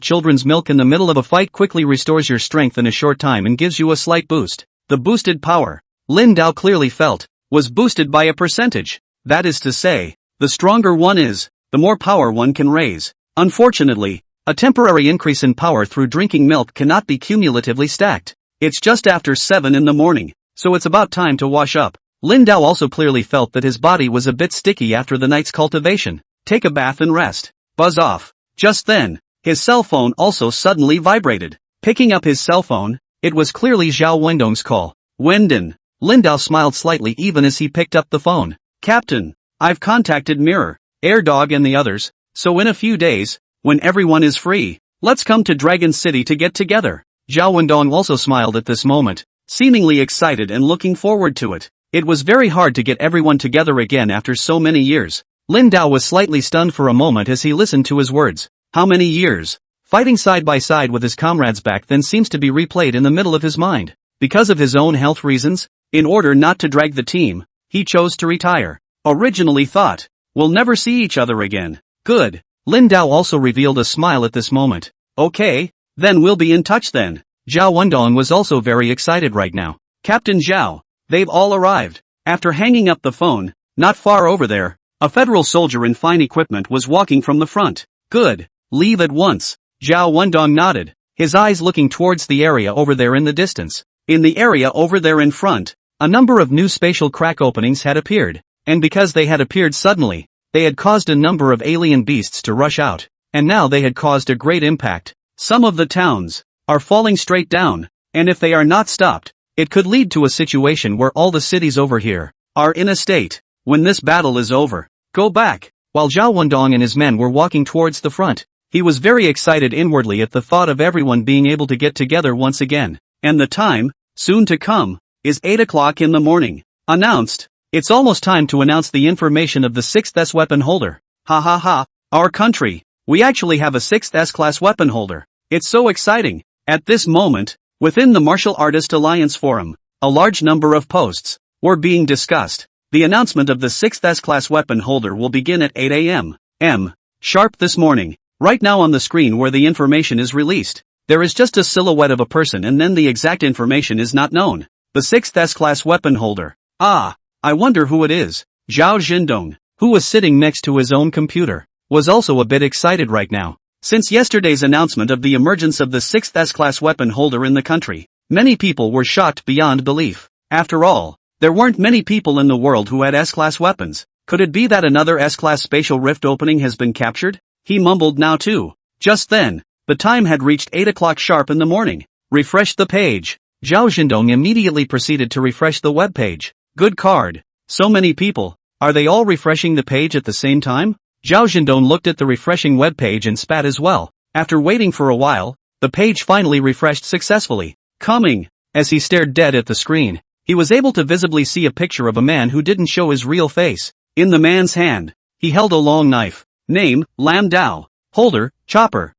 children's milk in the middle of a fight quickly restores your strength in a short time and gives you a slight boost. The boosted power, Lin Dao clearly felt, was boosted by a percentage. That is to say, the stronger one is, the more power one can raise. Unfortunately, a temporary increase in power through drinking milk cannot be cumulatively stacked. It's just after 7 in the morning, so it's about time to wash up. Lin Dao also clearly felt that his body was a bit sticky after the night's cultivation. Take a bath and rest. Buzz off. Just then, his cell phone also suddenly vibrated. Picking up his cell phone, it was clearly Zhao Wendong's call. Wendon. Lin Dao smiled slightly even as he picked up the phone. Captain, I've contacted Mirror, Airdog and the others, so in a few days, when everyone is free, let's come to Dragon City to get together. Zhao Wendong also smiled at this moment, seemingly excited and looking forward to it. It was very hard to get everyone together again after so many years. Lin Dao was slightly stunned for a moment as he listened to his words. How many years? Fighting side by side with his comrades back then seems to be replayed in the middle of his mind. Because of his own health reasons, in order not to drag the team, he chose to retire. Originally thought, we'll never see each other again. Good. Lin Dao also revealed a smile at this moment. Okay, then we'll be in touch then. Zhao Wendong was also very excited right now. Captain Zhao, they've all arrived. After hanging up the phone, not far over there, a federal soldier in fine equipment was walking from the front. Good. Leave at once. Zhao Wendong nodded, his eyes looking towards the area over there in the distance. In the area over there in front, a number of new spatial crack openings had appeared, and because they had appeared suddenly, they had caused a number of alien beasts to rush out, and now they had caused a great impact. Some of the towns are falling straight down, and if they are not stopped, it could lead to a situation where all the cities over here are in a state. When this battle is over, go back. While Zhao Wendong and his men were walking towards the front, he was very excited inwardly at the thought of everyone being able to get together once again. And the time, soon to come, is 8 o'clock in the morning. Announced. It's almost time to announce the information of the 6th S weapon holder. Ha ha ha, our country. We actually have a 6th S-class weapon holder. It's so exciting. At this moment, within the Martial Artist Alliance Forum, a large number of posts were being discussed. The announcement of the 6th S-class weapon holder will begin at 8 a.m. sharp this morning. Right now on the screen where the information is released, there is just a silhouette of a person and then the exact information is not known. The 6th S-class weapon holder. Ah, I wonder who it is. Zhao Zhendong, who was sitting next to his own computer, was also a bit excited right now. Since yesterday's announcement of the emergence of the 6th S-class weapon holder in the country, many people were shocked beyond belief. After all, there weren't many people in the world who had S-class weapons. Could it be that another S-class spatial rift opening has been captured? He mumbled now too. Just then, the time had reached 8 o'clock sharp in the morning. Refresh the page. Zhao Zhendong immediately proceeded to refresh the web page. Good card. So many people. Are they all refreshing the page at the same time? Zhao Zhendong looked at the refreshing web page and spat as well. After waiting for a while, the page finally refreshed successfully. Coming. As he stared dead at the screen, he was able to visibly see a picture of a man who didn't show his real face. In the man's hand, he held a long knife. Name, Lam Dao. Holder, Chopper.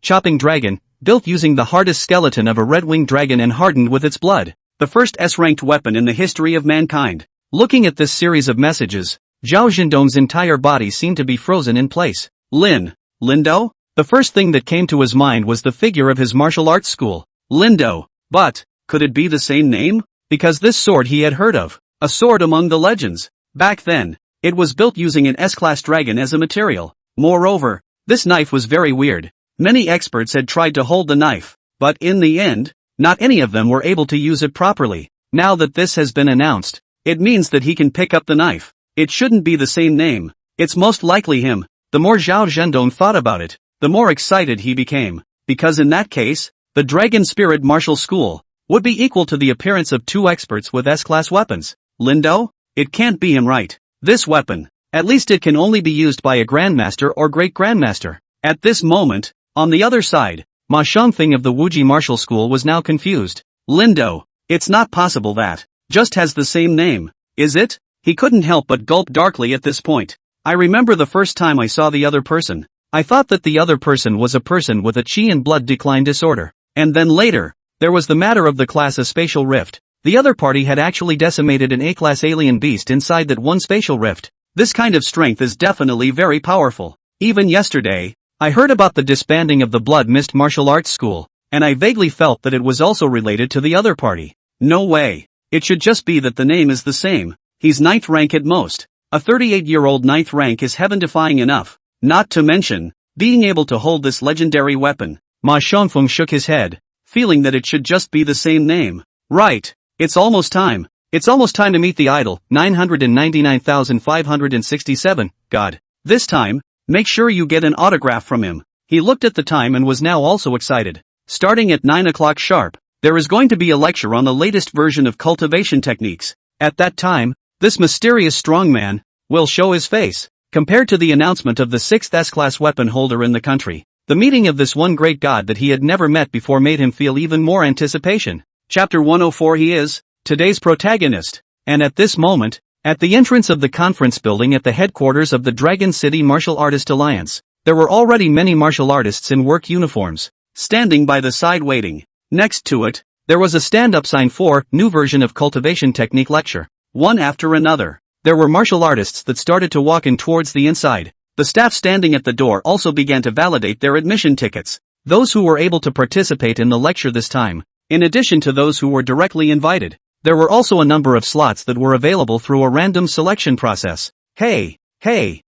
Chopping dragon, built using the hardest skeleton of a red-winged dragon and hardened with its blood. The first S-ranked weapon in the history of mankind. Looking at this series of messages, Zhao Zhendong's entire body seemed to be frozen in place. Lindo? The first thing that came to his mind was the figure of his martial arts school. Lindo. But, could it be the same name? Because this sword he had heard of. A sword among the legends. Back then, it was built using an S-class dragon as a material. Moreover, this knife was very weird. Many experts had tried to hold the knife, but in the end, not any of them were able to use it properly. Now that this has been announced, It means that he can pick up the knife. It shouldn't be the same name. It's most likely him. The more Zhao Zhendong thought about it, the more excited he became. Because in that case, the Dragon Spirit Martial School would be equal to the appearance of two experts with S-class weapons. Lindo? It can't be him, right? This weapon. At least it can only be used by a Grandmaster or Great Grandmaster. At this moment, on the other side, Ma Shangfeng of the Wuji Martial School was now confused. Lindo. It's not possible that just has the same name, is it? He couldn't help but gulp darkly at this point. I remember the first time I saw the other person. I thought that the other person was a person with a qi and blood decline disorder. And then later, there was the matter of the class A spatial rift. The other party had actually decimated an A-class alien beast inside that one spatial rift. This kind of strength is definitely very powerful. Even yesterday, I heard about the disbanding of the Blood Mist Martial Arts School, and I vaguely felt that it was also related to the other party. No way. It should just be that the name is the same. He's 9th rank at most. A 38-year-old 9th rank is heaven-defying enough. Not to mention, being able to hold this legendary weapon. Ma Shangfeng shook his head, feeling that it should just be the same name. Right. It's almost time. It's almost time to meet the idol. 999,567. God. This time, make sure you get an autograph from him. He looked at the time and was now also excited. Starting at 9 o'clock sharp, there is going to be a lecture on the latest version of cultivation techniques. At that time, this mysterious strongman will show his face. Compared to the announcement of the 6th S-class weapon holder in the country, the meeting of this one great god that he had never met before made him feel even more anticipation. Chapter 104. He is today's protagonist. And at this moment, at the entrance of the conference building at the headquarters of the Dragon City Martial Artist Alliance, there were already many martial artists in work uniforms, standing by the side waiting. Next to it, there was a stand-up sign for new version of cultivation technique lecture. One after another, there were martial artists that started to walk in towards the inside. The staff standing at the door also began to validate their admission tickets. Those who were able to participate in the lecture this time, in addition to those who were directly invited, there were also a number of slots that were available through a random selection process. Hey,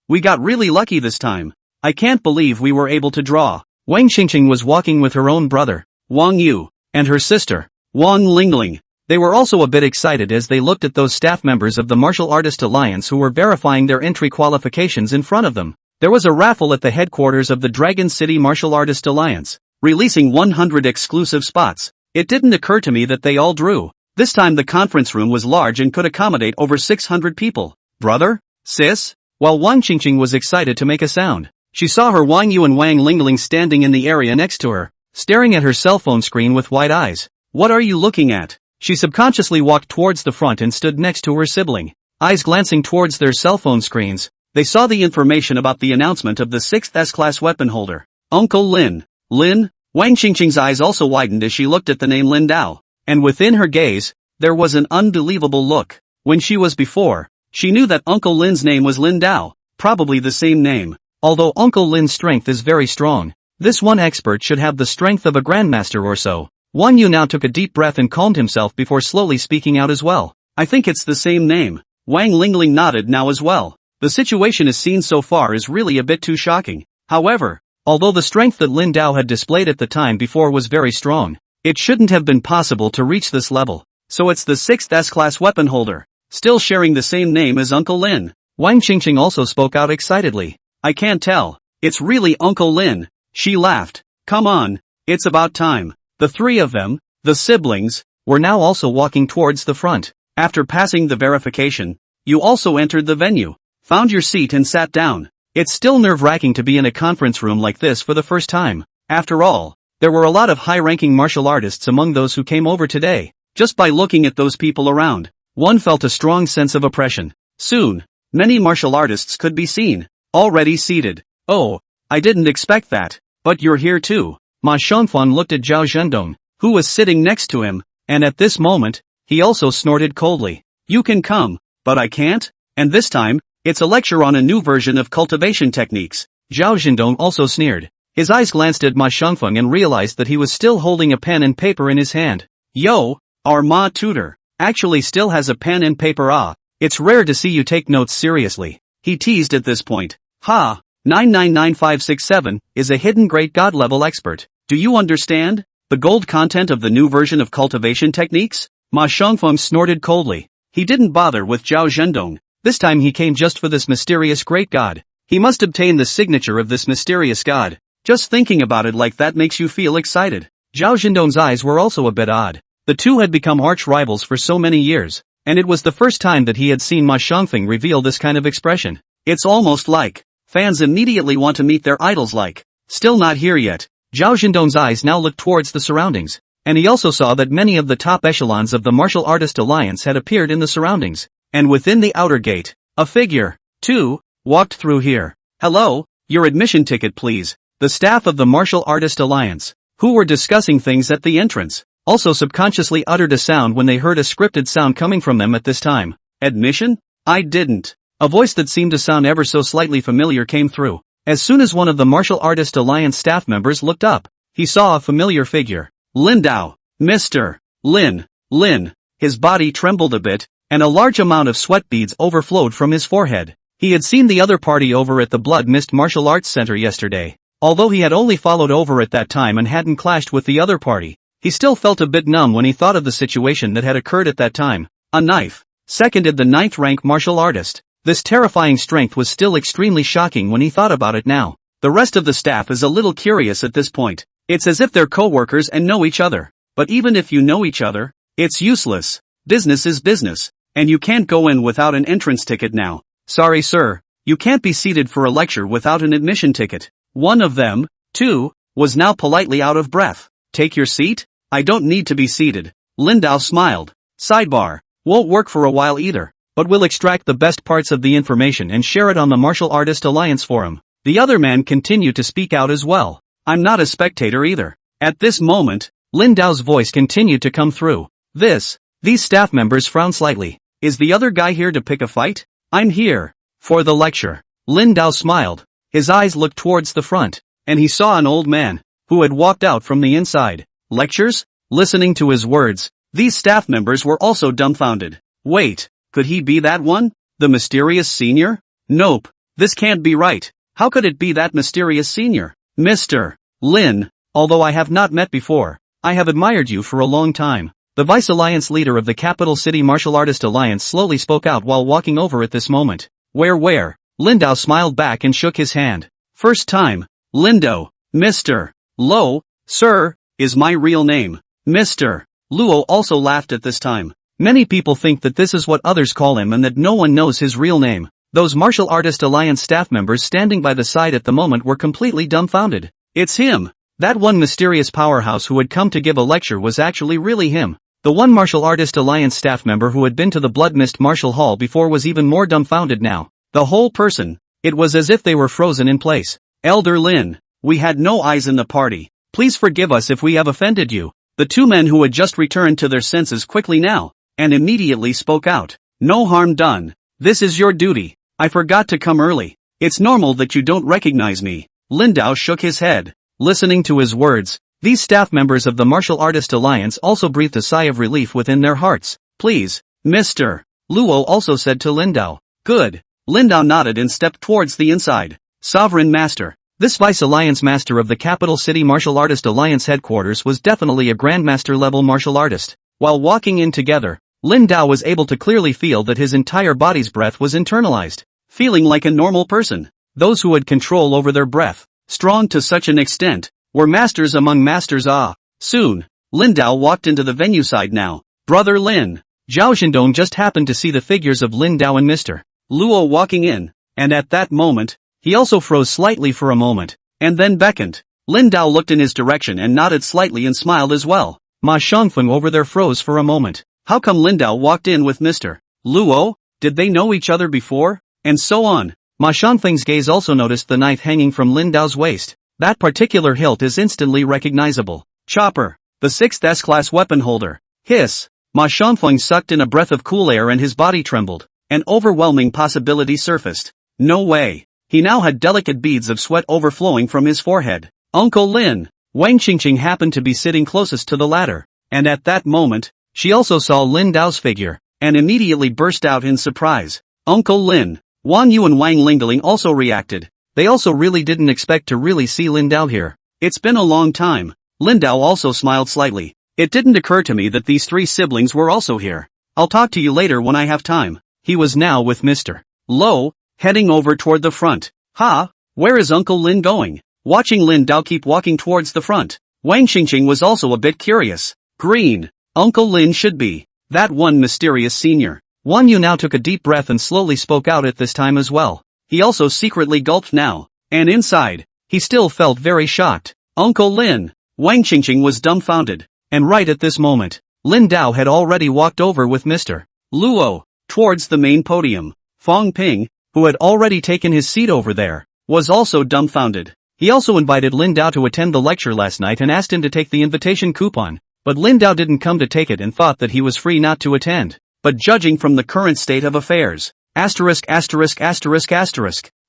we got really lucky this time. I can't believe we were able to draw. Wang Qingqing was walking with her own brother, Wang Yu, and her sister, Wang Lingling. They were also a bit excited as they looked at those staff members of the Martial Artist Alliance who were verifying their entry qualifications in front of them. There was a raffle at the headquarters of the Dragon City Martial Artist Alliance, releasing 100 exclusive spots. It didn't occur to me that they all drew. This time the conference room was large and could accommodate over 600 people. Brother? Sis? While Wang Qingqing was excited to make a sound, she saw her Wang Yu and Wang Lingling standing in the area next to her, staring at her cell phone screen with wide eyes. What are you looking at? She subconsciously walked towards the front and stood next to her sibling, eyes glancing towards their cell phone screens. They saw the information about the announcement of the 6th S-class weapon holder. Uncle Lin. Lin? Wang Qingqing's eyes also widened as she looked at the name Lin Dao, and within her gaze, there was an unbelievable look. When she was before, she knew that Uncle Lin's name was Lin Dao, probably the same name. Although Uncle Lin's strength is very strong, this one expert should have the strength of a grandmaster or so. Wang Yu now took a deep breath and calmed himself before slowly speaking out as well. I think it's the same name. Wang Lingling nodded now as well. The situation as seen so far is really a bit too shocking. However, although the strength that Lin Dao had displayed at the time before was very strong, it shouldn't have been possible to reach this level. So it's the 6th S-class weapon holder, still sharing the same name as Uncle Lin. Wang Qingqing also spoke out excitedly. I can't tell. It's really Uncle Lin. She laughed. Come on, it's about time. The three of them, the siblings, were now also walking towards the front. After passing the verification, you also entered the venue, found your seat and sat down. It's still nerve-wracking to be in a conference room like this for the first time. After all, there were a lot of high-ranking martial artists among those who came over today. Just by looking at those people around, one felt a strong sense of oppression. Soon, many martial artists could be seen, already seated. Oh, I didn't expect that. But you're here too. Ma Shangfan looked at Zhao Zhendong, who was sitting next to him, and at this moment, he also snorted coldly. You can come, but I can't? And this time, it's a lecture on a new version of cultivation techniques. Zhao Zhendong also sneered. His eyes glanced at Ma Shangfeng and realized that he was still holding a pen and paper in his hand. Yo, our Ma tutor, actually still has a pen and paper. It's rare to see you take notes seriously. He teased at this point. Ha, 999567 is a hidden great god level expert. Do you understand? The gold content of the new version of cultivation techniques? Ma Shangfeng snorted coldly. He didn't bother with Zhao Zhendong. This time he came just for this mysterious great god. He must obtain the signature of this mysterious god. Just thinking about it like that makes you feel excited. Zhao Zhendong's eyes were also a bit odd. The two had become arch rivals for so many years, and it was the first time that he had seen Ma Xiangfeng reveal this kind of expression. It's almost like fans immediately want to meet their idols like. Still not here yet. Zhao Zhendong's eyes now looked towards the surroundings, and he also saw that many of the top echelons of the Martial Artist Alliance had appeared in the surroundings, and within the outer gate, a figure, too, walked through here. Hello, your admission ticket please. The staff of the Martial Artist Alliance, who were discussing things at the entrance, also subconsciously uttered a sound when they heard a scripted sound coming from them at this time. Admission? I didn't. A voice that seemed to sound ever so slightly familiar came through. As soon as one of the Martial Artist Alliance staff members looked up, he saw a familiar figure. Lin Dao. Mr. Lin. His body trembled a bit, and a large amount of sweat beads overflowed from his forehead. He had seen the other party over at the Blood Mist Martial Arts Center yesterday. Although he had only followed over at that time and hadn't clashed with the other party, he still felt a bit numb when he thought of the situation that had occurred at that time. A knife. Seconded the 9th rank martial artist. This terrifying strength was still extremely shocking when he thought about it now. The rest of the staff is a little curious at this point. It's as if they're co-workers and know each other. But even if you know each other, it's useless. Business is business, and you can't go in without an entrance ticket now. Sorry sir, you can't be seated for a lecture without an admission ticket. One of them, too, was now politely out of breath. Take your seat? I don't need to be seated. Lin Dao smiled. Sidebar. Won't work for a while either, but we'll extract the best parts of the information and share it on the Martial Artist Alliance forum. The other man continued to speak out as well. I'm not a spectator either. At this moment, Lin Dao's voice continued to come through. These staff members frowned slightly. Is the other guy here to pick a fight? I'm here for the lecture. Lin Dao smiled. His eyes looked towards the front, and he saw an old man, who had walked out from the inside. Lectures? Listening to his words, these staff members were also dumbfounded. Wait, could he be that one? The mysterious senior? Nope, this can't be right. How could it be that mysterious senior? Mr. Lin, although I have not met before, I have admired you for a long time. The Vice Alliance leader of the Capital City Martial Artist Alliance slowly spoke out while walking over at this moment. Where? Lin Dao smiled back and shook his hand. First time. Lindo. Mr. Lo, sir, is my real name. Mr. Luo also laughed at this time. Many people think that this is what others call him and that no one knows his real name. Those Martial Artist Alliance staff members standing by the side at the moment were completely dumbfounded. It's him. That one mysterious powerhouse who had come to give a lecture was actually really him. The one Martial Artist Alliance staff member who had been to the Blood Mist Martial Hall before was even more dumbfounded now. The whole person. It was as if they were frozen in place. Elder Lin, we had no eyes in the party. Please forgive us if we have offended you. The two men who had just returned to their senses quickly now, and immediately spoke out. No harm done. This is your duty. I forgot to come early. It's normal that you don't recognize me. Lin Dao shook his head. Listening to his words, these staff members of the Martial Artist Alliance also breathed a sigh of relief within their hearts. Please, Mr. Luo also said to Lin Dao. Good. Lin Dao nodded and stepped towards the inside. Sovereign Master. This Vice Alliance Master of the Capital City Martial Artist Alliance headquarters was definitely a Grandmaster level martial artist. While walking in together, Lin Dao was able to clearly feel that his entire body's breath was internalized, feeling like a normal person. Those who had control over their breath, strong to such an extent, were masters among masters. Soon, Lin Dao walked into the venue side now. Brother Lin. Zhao Zhendong just happened to see the figures of Lin Dao and Mr. Luo walking in, and at that moment, he also froze slightly for a moment, and then beckoned. Lin Dao looked in his direction and nodded slightly and smiled as well. Ma Xiangfeng over there froze for a moment. How come Lin Dao walked in with Mr. Luo? Did they know each other before? And so on. Ma Xiangfeng's gaze also noticed the knife hanging from Lin Dao's waist. That particular hilt is instantly recognizable. Chopper. The 6th S-class weapon holder. Hiss. Ma Xiangfeng sucked in a breath of cool air and his body trembled. An overwhelming possibility surfaced. No way. He now had delicate beads of sweat overflowing from his forehead. Uncle Lin. Wang Qingqing happened to be sitting closest to the ladder, and at that moment, she also saw Lin Dao's figure, and immediately burst out in surprise. Uncle Lin. Wan Yu and Wang Lingling also reacted. They also really didn't expect to really see Lin Dao here. It's been a long time. Lin Dao also smiled slightly. It didn't occur to me that these three siblings were also here. I'll talk to you later when I have time. He was now with Mr. Lo, heading over toward the front. Where is Uncle Lin going? Watching Lin Dao keep walking towards the front, Wang Xingqing was also a bit curious. Green. Uncle Lin should be that one mysterious senior. Wang Yu now took a deep breath and slowly spoke out at this time as well. He also secretly gulped now. And inside, he still felt very shocked. Uncle Lin. Wang Xingqing was dumbfounded. And right at this moment, Lin Dao had already walked over with Mr. Luo towards the main podium. Fong Ping, who had already taken his seat over there, was also dumbfounded. He also invited Lin Dao to attend the lecture last night and asked him to take the invitation coupon. But Lin Dao didn't come to take it and thought that he was free not to attend. But judging from the current state of affairs,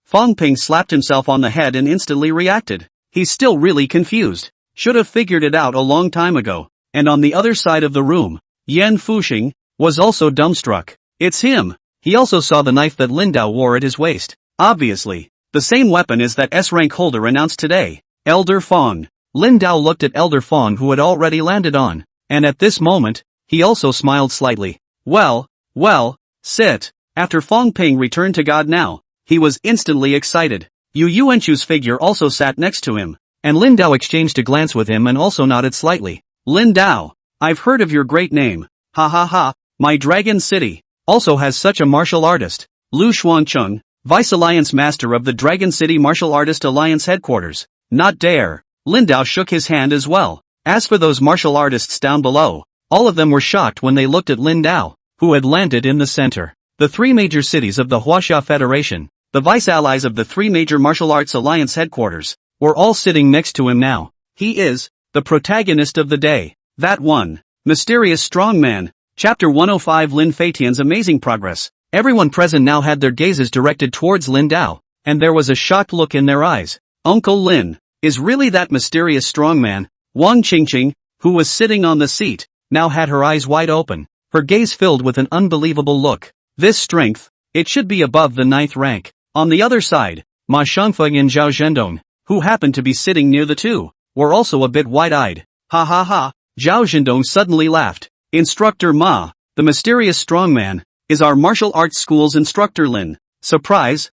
Fong Ping slapped himself on the head and instantly reacted. He's still really confused. Should have figured it out a long time ago. And on the other side of the room, Yan Fuxing was also dumbstruck. It's him. He also saw the knife that Lin Dao wore at his waist. Obviously, the same weapon as that S-rank holder announced today. Elder Fong. Lin Dao looked at Elder Fong who had already landed on. And at this moment, he also smiled slightly. Well, sit. After Fong Ping returned to God now, he was instantly excited. Yu Yuanchu's figure also sat next to him. And Lin Dao exchanged a glance with him and also nodded slightly. Lin Dao, I've heard of your great name. My Dragon City also has such a martial artist. Lu Xuancheng, Vice Alliance Master of the Dragon City Martial Artist Alliance Headquarters. Not dare. Lin Dao shook his hand as well. As for those martial artists down below, all of them were shocked when they looked at Lin Dao, who had landed in the center. The three major cities of the Huaxia Federation, the vice allies of the three major martial arts alliance headquarters, were all sitting next to him now. He is the protagonist of the day. That one. Mysterious strongman. Chapter 105 Lin Feitian's amazing progress. Everyone present now had their gazes directed towards Lin Dao, and there was a shocked look in their eyes. Uncle Lin is really that mysterious strongman. Wang Qingqing, who was sitting on the seat, now had her eyes wide open, her gaze filled with an unbelievable look. This strength, it should be above the 9th rank. On the other side, Ma Shangfeng and Zhao Zhendong, who happened to be sitting near the two, were also a bit wide-eyed. Zhao Zhendong suddenly laughed. Instructor Ma, the mysterious strongman, is our martial arts school's instructor Lin. Surprise,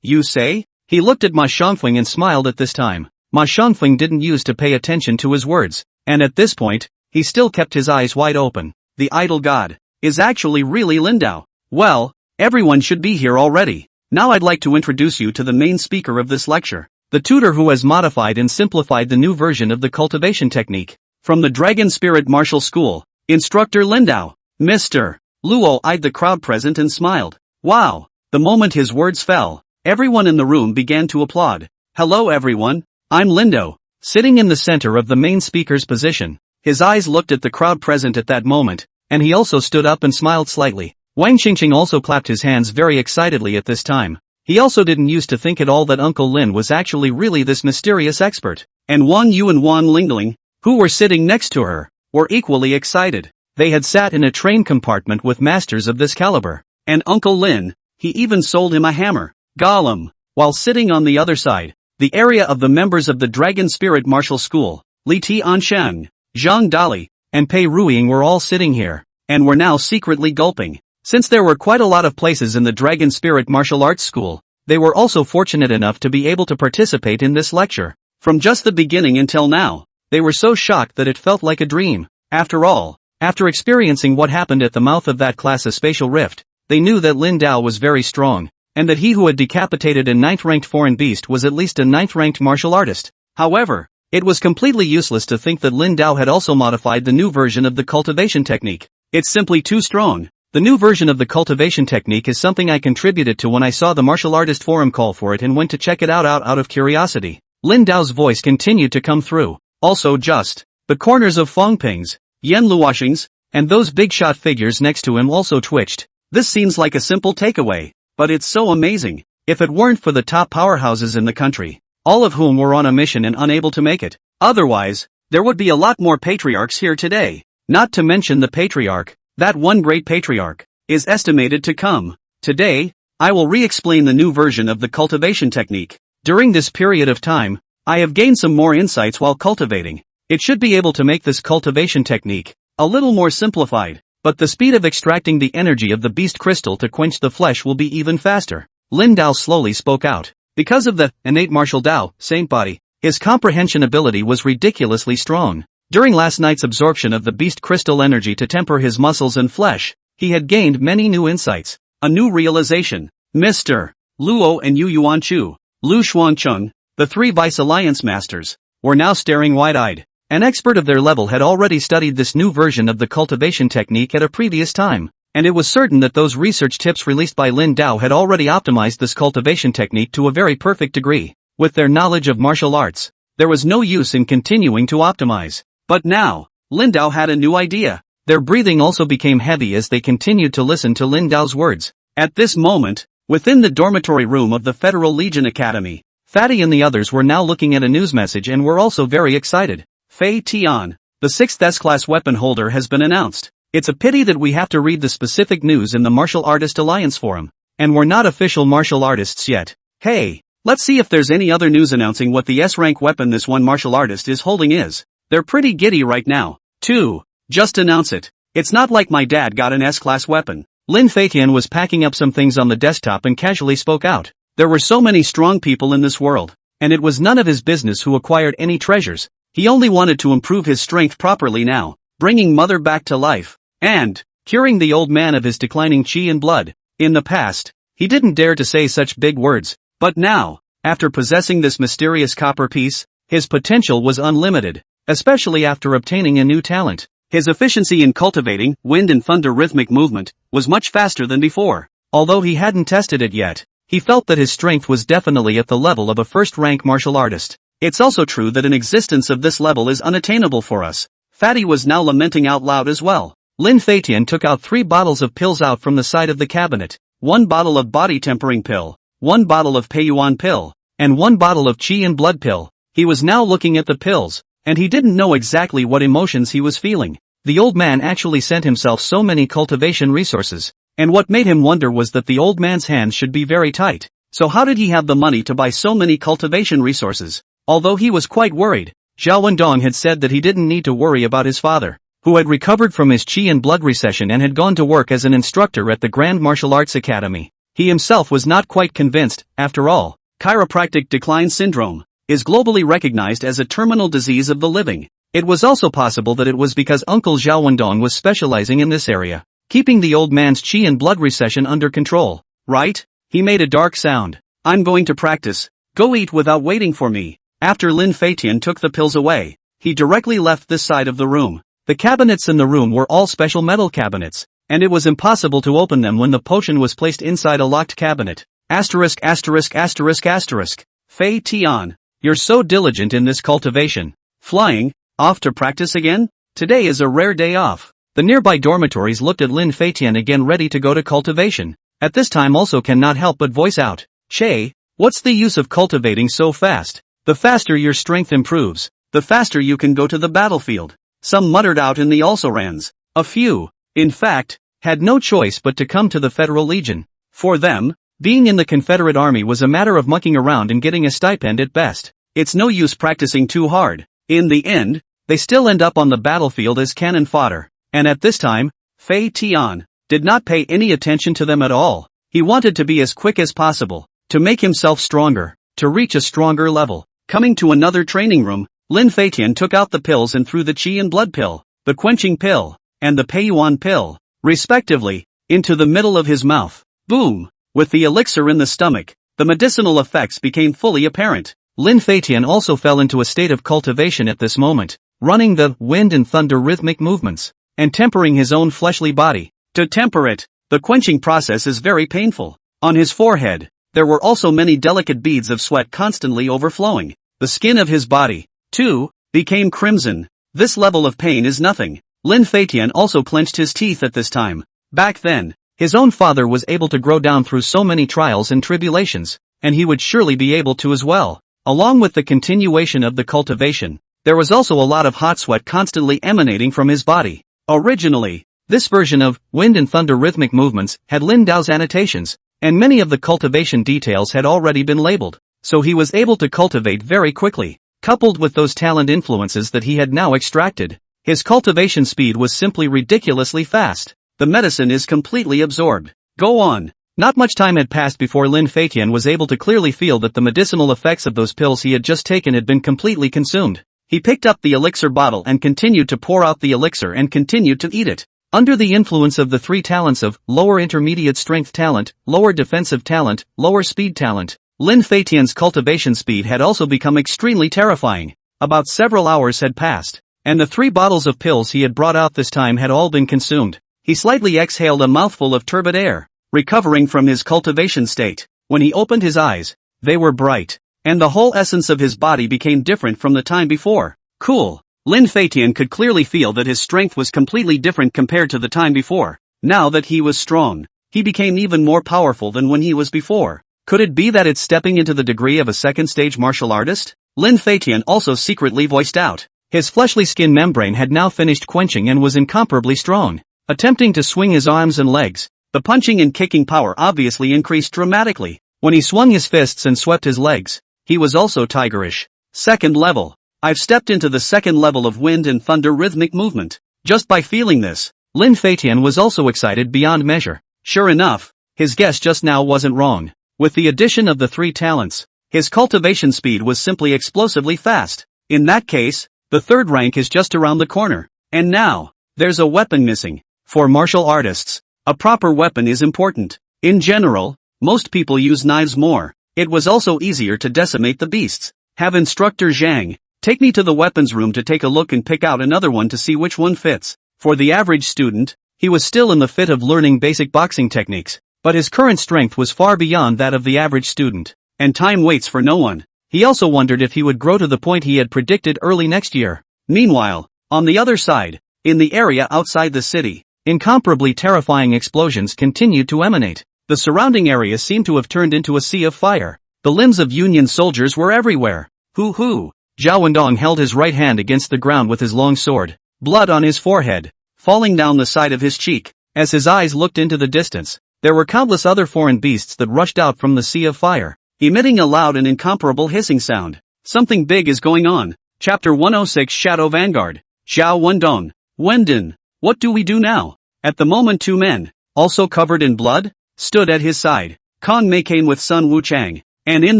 you say? He looked at Ma Shangfeng and smiled at this time. Ma Shangfeng didn't use to pay attention to his words, and at this point, he still kept his eyes wide open. The idol god is actually really Lin Dao. Well, everyone should be here already. Now I'd like to introduce you to the main speaker of this lecture, the tutor who has modified and simplified the new version of the cultivation technique. From the Dragon Spirit Martial School, Instructor Lin Dao. Mr. Luo eyed the crowd present and smiled. Wow! The moment his words fell, everyone in the room began to applaud. Hello everyone, I'm Lin Dao, sitting in the center of the main speaker's position. His eyes looked at the crowd present at that moment, and he also stood up and smiled slightly. Wang Qingqing also clapped his hands very excitedly at this time. He also didn't use to think at all that Uncle Lin was actually really this mysterious expert. And Wang Yu and Wang Lingling, who were sitting next to her, were equally excited. They had sat in a train compartment with masters of this caliber. And Uncle Lin, he even sold him a hammer. Golem. While sitting on the other side, the area of the members of the Dragon Spirit Martial School, Li Tiansheng, Zhang Dali, and Pei Ruiying were all sitting here, and were now secretly gulping. Since there were quite a lot of places in the Dragon Spirit Martial Arts School, they were also fortunate enough to be able to participate in this lecture. From just the beginning until now, they were so shocked that it felt like a dream. After all, after experiencing what happened at the mouth of that class's spatial rift, they knew that Lin Dao was very strong, and that he who had decapitated a 9th-ranked foreign beast was at least a 9th-ranked martial artist. However, it was completely useless to think that Lin Dao had also modified the new version of the cultivation technique. It's simply too strong. The new version of the cultivation technique is something I contributed to when I saw the martial artist forum call for it and went to check it out of curiosity. Lin Dao's voice continued to come through. Also just the corners of Fong Ping's, Yan Luoxing's, and those big shot figures next to him also twitched. This seems like a simple takeaway, but it's so amazing. If it weren't for the top powerhouses in the country, all of whom were on a mission and unable to make it, otherwise, there would be a lot more patriarchs here today. Not to mention the patriarch. That one great patriarch is estimated to come. Today, I will re-explain the new version of the cultivation technique. During this period of time, I have gained some more insights while cultivating. It should be able to make this cultivation technique a little more simplified, but the speed of extracting the energy of the beast crystal to quench the flesh will be even faster. Lin Dao slowly spoke out. Because of the innate martial Dao, Saint Body, his comprehension ability was ridiculously strong. During last night's absorption of the beast crystal energy to temper his muscles and flesh, he had gained many new insights, a new realization. Mr. Luo and Yu Yuanchu, Lu Xuancheng, the three Vice Alliance Masters, were now staring wide-eyed. An expert of their level had already studied this new version of the cultivation technique at a previous time, and it was certain that those research tips released by Lin Dao had already optimized this cultivation technique to a very perfect degree. With their knowledge of martial arts, there was no use in continuing to optimize. But now, Lin Dao had a new idea. Their breathing also became heavy as they continued to listen to Lin Dao's words. At this moment, within the dormitory room of the Federal Legion Academy, Fatty and the others were now looking at a news message and were also very excited. Fei Tian, the 6th S-Class weapon holder has been announced. It's a pity that we have to read the specific news in the Martial Artist Alliance forum, and we're not official martial artists yet. Hey, let's see if there's any other news announcing what the S-rank weapon this one martial artist is holding is. They're pretty giddy right now. 2. Just announce it. It's not like my dad got an S-Class weapon. Lin Feitian was packing up some things on the desktop and casually spoke out. There were so many strong people in this world, and it was none of his business who acquired any treasures. He only wanted to improve his strength properly now, bringing Mother back to life, and curing the old man of his declining chi and blood. In the past, he didn't dare to say such big words, but now, after possessing this mysterious copper piece, his potential was unlimited, especially after obtaining a new talent. His efficiency in cultivating wind and thunder rhythmic movement was much faster than before. Although he hadn't tested it yet, he felt that his strength was definitely at the level of a first-rank martial artist. It's also true that an existence of this level is unattainable for us. Fatty was now lamenting out loud as well. Lin Feitian took out 3 bottles of pills out from the side of the cabinet, 1 bottle of body tempering pill, 1 bottle of Peiyuan pill, and 1 bottle of chi and blood pill. He was now looking at the pills, and he didn't know exactly what emotions he was feeling. The old man actually sent himself so many cultivation resources, and what made him wonder was that the old man's hands should be very tight. So how did he have the money to buy so many cultivation resources? Although he was quite worried, Zhao Wendong had said that he didn't need to worry about his father, who had recovered from his chi and blood recession and had gone to work as an instructor at the Grand Martial Arts Academy. He himself was not quite convinced. After all, chiropractic decline syndrome is globally recognized as a terminal disease of the living. It was also possible that it was because Uncle Zhao Wendong was specializing in this area, keeping the old man's chi and blood recession under control. Right? He made a dark sound. I'm going to practice. Go eat without waiting for me. After Lin Feitian took the pills away, he directly left this side of the room. The cabinets in the room were all special metal cabinets, and it was impossible to open them when the potion was placed inside a locked cabinet. Asterisk asterisk asterisk asterisk. Fei Tian, you're so diligent in this cultivation. Flying, off to practice again? Today is a rare day off. The nearby dormitories looked at Lin Feitian again, ready to go to cultivation. At this time also cannot help but voice out, Che, what's the use of cultivating so fast? The faster your strength improves, the faster you can go to the battlefield. Some muttered out in the also-rans. A few, in fact, had no choice but to come to the Federal Legion. For them, being in the Confederate Army was a matter of mucking around and getting a stipend at best. It's no use practicing too hard. In the end, they still end up on the battlefield as cannon fodder. And at this time, Fei Tian did not pay any attention to them at all. He wanted to be as quick as possible, to make himself stronger, to reach a stronger level. Coming to another training room, Lin Feitian took out the pills and threw the chi and blood pill, the quenching pill, and the Peiyuan pill, respectively, into the middle of his mouth. Boom! With the elixir in the stomach, the medicinal effects became fully apparent. Lin Feitian also fell into a state of cultivation at this moment, running the wind and thunder rhythmic movements, and tempering his own fleshly body. To temper it, the quenching process is very painful. On his forehead, there were also many delicate beads of sweat constantly overflowing. The skin of his body, too, became crimson. This level of pain is nothing. Lin Feitian also clenched his teeth at this time. Back then, his own father was able to grow down through so many trials and tribulations, and he would surely be able to as well. Along with the continuation of the cultivation, there was also a lot of hot sweat constantly emanating from his body. Originally, this version of wind and thunder rhythmic movements had Lin Dao's annotations, and many of the cultivation details had already been labeled, so he was able to cultivate very quickly. Coupled with those talent influences that he had now extracted, His cultivation speed was simply ridiculously fast. The medicine is completely absorbed. Go on. Not much time had passed before Lin Feitian was able to clearly feel that the medicinal effects of those pills he had just taken had been completely consumed. He picked up the elixir bottle and continued to pour out the elixir and continued to eat it. Under the influence of the three talents of lower intermediate strength talent, lower defensive talent, lower speed talent, Lin Feitian's cultivation speed had also become extremely terrifying. About several hours had passed, and the 3 bottles of pills he had brought out this time had all been consumed. He slightly exhaled a mouthful of turbid air. Recovering from his cultivation state, when he opened his eyes, they were bright, and the whole essence of his body became different from the time before. Cool. Lin Feitian could clearly feel that his strength was completely different compared to the time before. Now that he was strong, he became even more powerful than when he was before. Could it be that it's stepping into the degree of a second-stage martial artist? Lin Feitian also secretly voiced out. His fleshly skin membrane had now finished quenching and was incomparably strong. Attempting to swing his arms and legs, the punching and kicking power obviously increased dramatically. When he swung his fists and swept his legs, he was also tigerish. Second level. I've stepped into the second level of wind and thunder rhythmic movement. Just by feeling this, Lin Feitian was also excited beyond measure. Sure enough, his guess just now wasn't wrong. With the addition of the 3 talents, his cultivation speed was simply explosively fast. In that case, the 3rd rank is just around the corner. And now, there's a weapon missing. For martial artists, a proper weapon is important. In general, most people use knives more. It was also easier to decimate the beasts. Have Instructor Zhang take me to the weapons room to take a look and pick out another one to see which one fits. For the average student, he was still in the fit of learning basic boxing techniques, but his current strength was far beyond that of the average student. And time waits for no one. He also wondered if he would grow to the point he had predicted early next year. Meanwhile, on the other side, in the area outside the city, incomparably terrifying explosions continued to emanate. The surrounding area seemed to have turned into a sea of fire. The limbs of Union soldiers were everywhere. Hoo! Zhao Wendong held his right hand against the ground with his long sword, blood on his forehead, falling down the side of his cheek. As his eyes looked into the distance, there were countless other foreign beasts that rushed out from the sea of fire, emitting a loud and incomparable hissing sound. Something big is going on. Chapter 106 Shadow Vanguard. Zhao Wendong. Wendon. What do we do now? At the moment 2 men, also covered in blood, stood at his side. Kong Mei came with Sun Wuchang. And in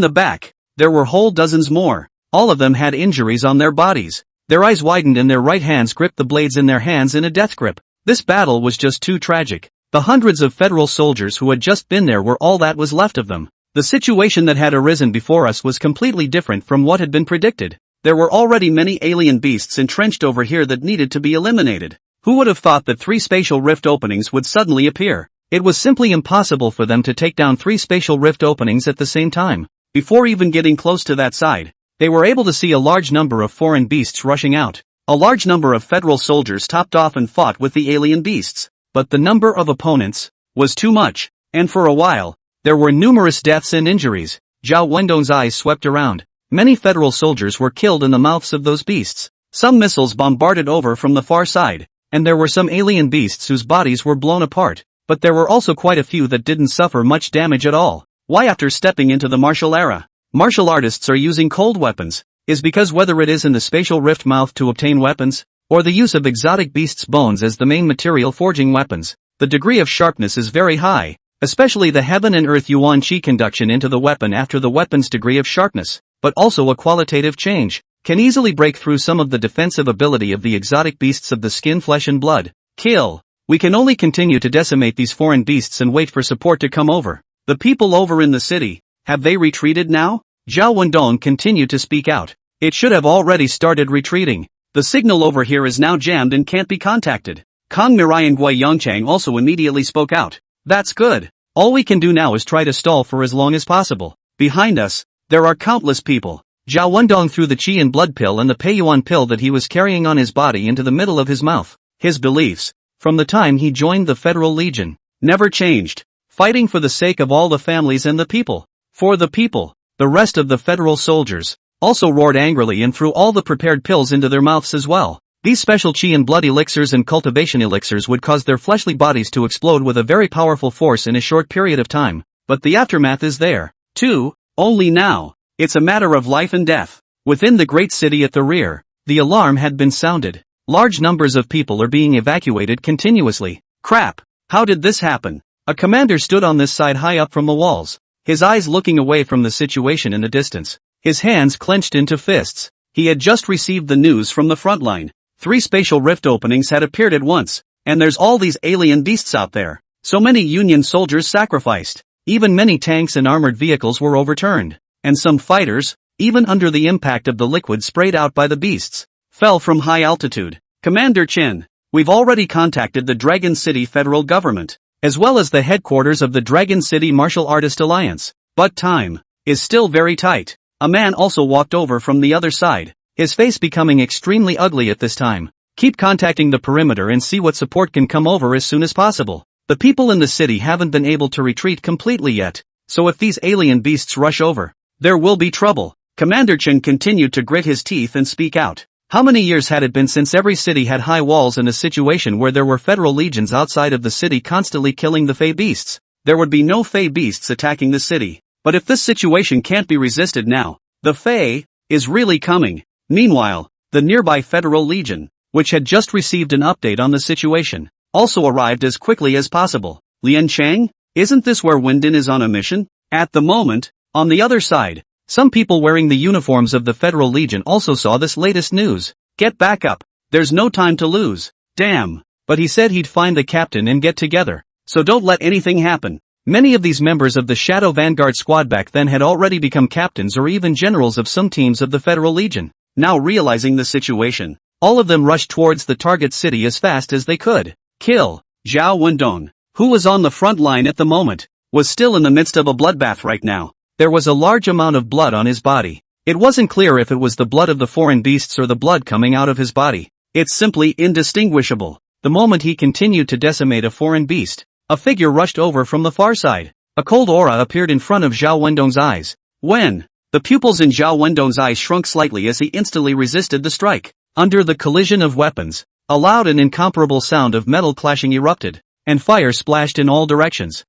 the back, there were whole dozens more. All of them had injuries on their bodies. Their eyes widened and their right hands gripped the blades in their hands in a death grip. This battle was just too tragic. The hundreds of federal soldiers who had just been there were all that was left of them. The situation that had arisen before us was completely different from what had been predicted. There were already many alien beasts entrenched over here that needed to be eliminated. Who would have thought that 3 spatial rift openings would suddenly appear? It was simply impossible for them to take down 3 spatial rift openings at the same time. Before even getting close to that side, they were able to see a large number of foreign beasts rushing out. A large number of federal soldiers topped off and fought with the alien beasts. But the number of opponents was too much, and for a while, there were numerous deaths and injuries. Zhao Wendong's eyes swept around. Many federal soldiers were killed in the mouths of those beasts. Some missiles bombarded over from the far side, and there were some alien beasts whose bodies were blown apart. But there were also quite a few that didn't suffer much damage at all. Why after stepping into the martial era, martial artists are using cold weapons, is because whether it is in the spatial rift mouth to obtain weapons, or the use of exotic beasts' bones as the main material forging weapons, the degree of sharpness is very high, especially the heaven and earth yuan qi conduction into the weapon after the weapon's degree of sharpness, but also a qualitative change, can easily break through some of the defensive ability of the exotic beasts of the skin, flesh and blood. Kill. We can only continue to decimate these foreign beasts and wait for support to come over. The people over in the city, have they retreated now? Zhao Wendong continued to speak out. It should have already started retreating. The signal over here is now jammed and can't be contacted. Kong Mirai and Gui Yongchang also immediately spoke out. That's good. All we can do now is try to stall for as long as possible. Behind us, there are countless people. Zhao Wendong threw the qi and blood pill and the peiyuan pill that he was carrying on his body into the middle of his mouth. His beliefs, from the time he joined the Federal Legion, never changed. Fighting for the sake of all the families and the people. For the people. The rest of the federal soldiers also roared angrily and threw all the prepared pills into their mouths as well. These special qi and blood elixirs and cultivation elixirs would cause their fleshly bodies to explode with a very powerful force in a short period of time. But the aftermath is there, too, only now. It's a matter of life and death. Within the great city at the rear, the alarm had been sounded. Large numbers of people are being evacuated continuously. Crap! How did this happen? A commander stood on this side high up from the walls, his eyes looking away from the situation in the distance, his hands clenched into fists. He had just received the news from the front line. 3 spatial rift openings had appeared at once, and there's all these alien beasts out there. So many Union soldiers sacrificed. Even many tanks and armored vehicles were overturned. And some fighters, even under the impact of the liquid sprayed out by the beasts, fell from high altitude. Commander Chen, we've already contacted the Dragon City federal government, as well as the headquarters of the Dragon City Martial Artist Alliance. But time is still very tight. A man also walked over from the other side, his face becoming extremely ugly at this time. Keep contacting the perimeter and see what support can come over as soon as possible. The people in the city haven't been able to retreat completely yet, so if these alien beasts rush over, there will be trouble. Commander Chen continued to grit his teeth and speak out. How many years had it been since every city had high walls and a situation where there were federal legions outside of the city constantly killing the Fey beasts? There would be no Fey beasts attacking the city. But if this situation can't be resisted now, the Fey is really coming. Meanwhile, the nearby Federal Legion, which had just received an update on the situation, also arrived as quickly as possible. Lian Chang? Isn't this where Wendin is on a mission? At the moment, on the other side, some people wearing the uniforms of the Federal Legion also saw this latest news. Get back up. There's no time to lose. Damn. But he said he'd find the captain and get together. So don't let anything happen. Many of these members of the Shadow Vanguard squad back then had already become captains or even generals of some teams of the Federal Legion. Now realizing the situation, all of them rushed towards the target city as fast as they could. Kill. Zhao Wendong, who was on the front line at the moment, was still in the midst of a bloodbath right now. There was a large amount of blood on his body. It wasn't clear if it was the blood of the foreign beasts or the blood coming out of his body. It's simply indistinguishable. The moment he continued to decimate a foreign beast, a figure rushed over from the far side. A cold aura appeared in front of Zhao Wendong's eyes. When the pupils in Zhao Wendong's eyes shrunk slightly as he instantly resisted the strike. Under the collision of weapons, a loud and incomparable sound of metal clashing erupted, and fire splashed in all directions.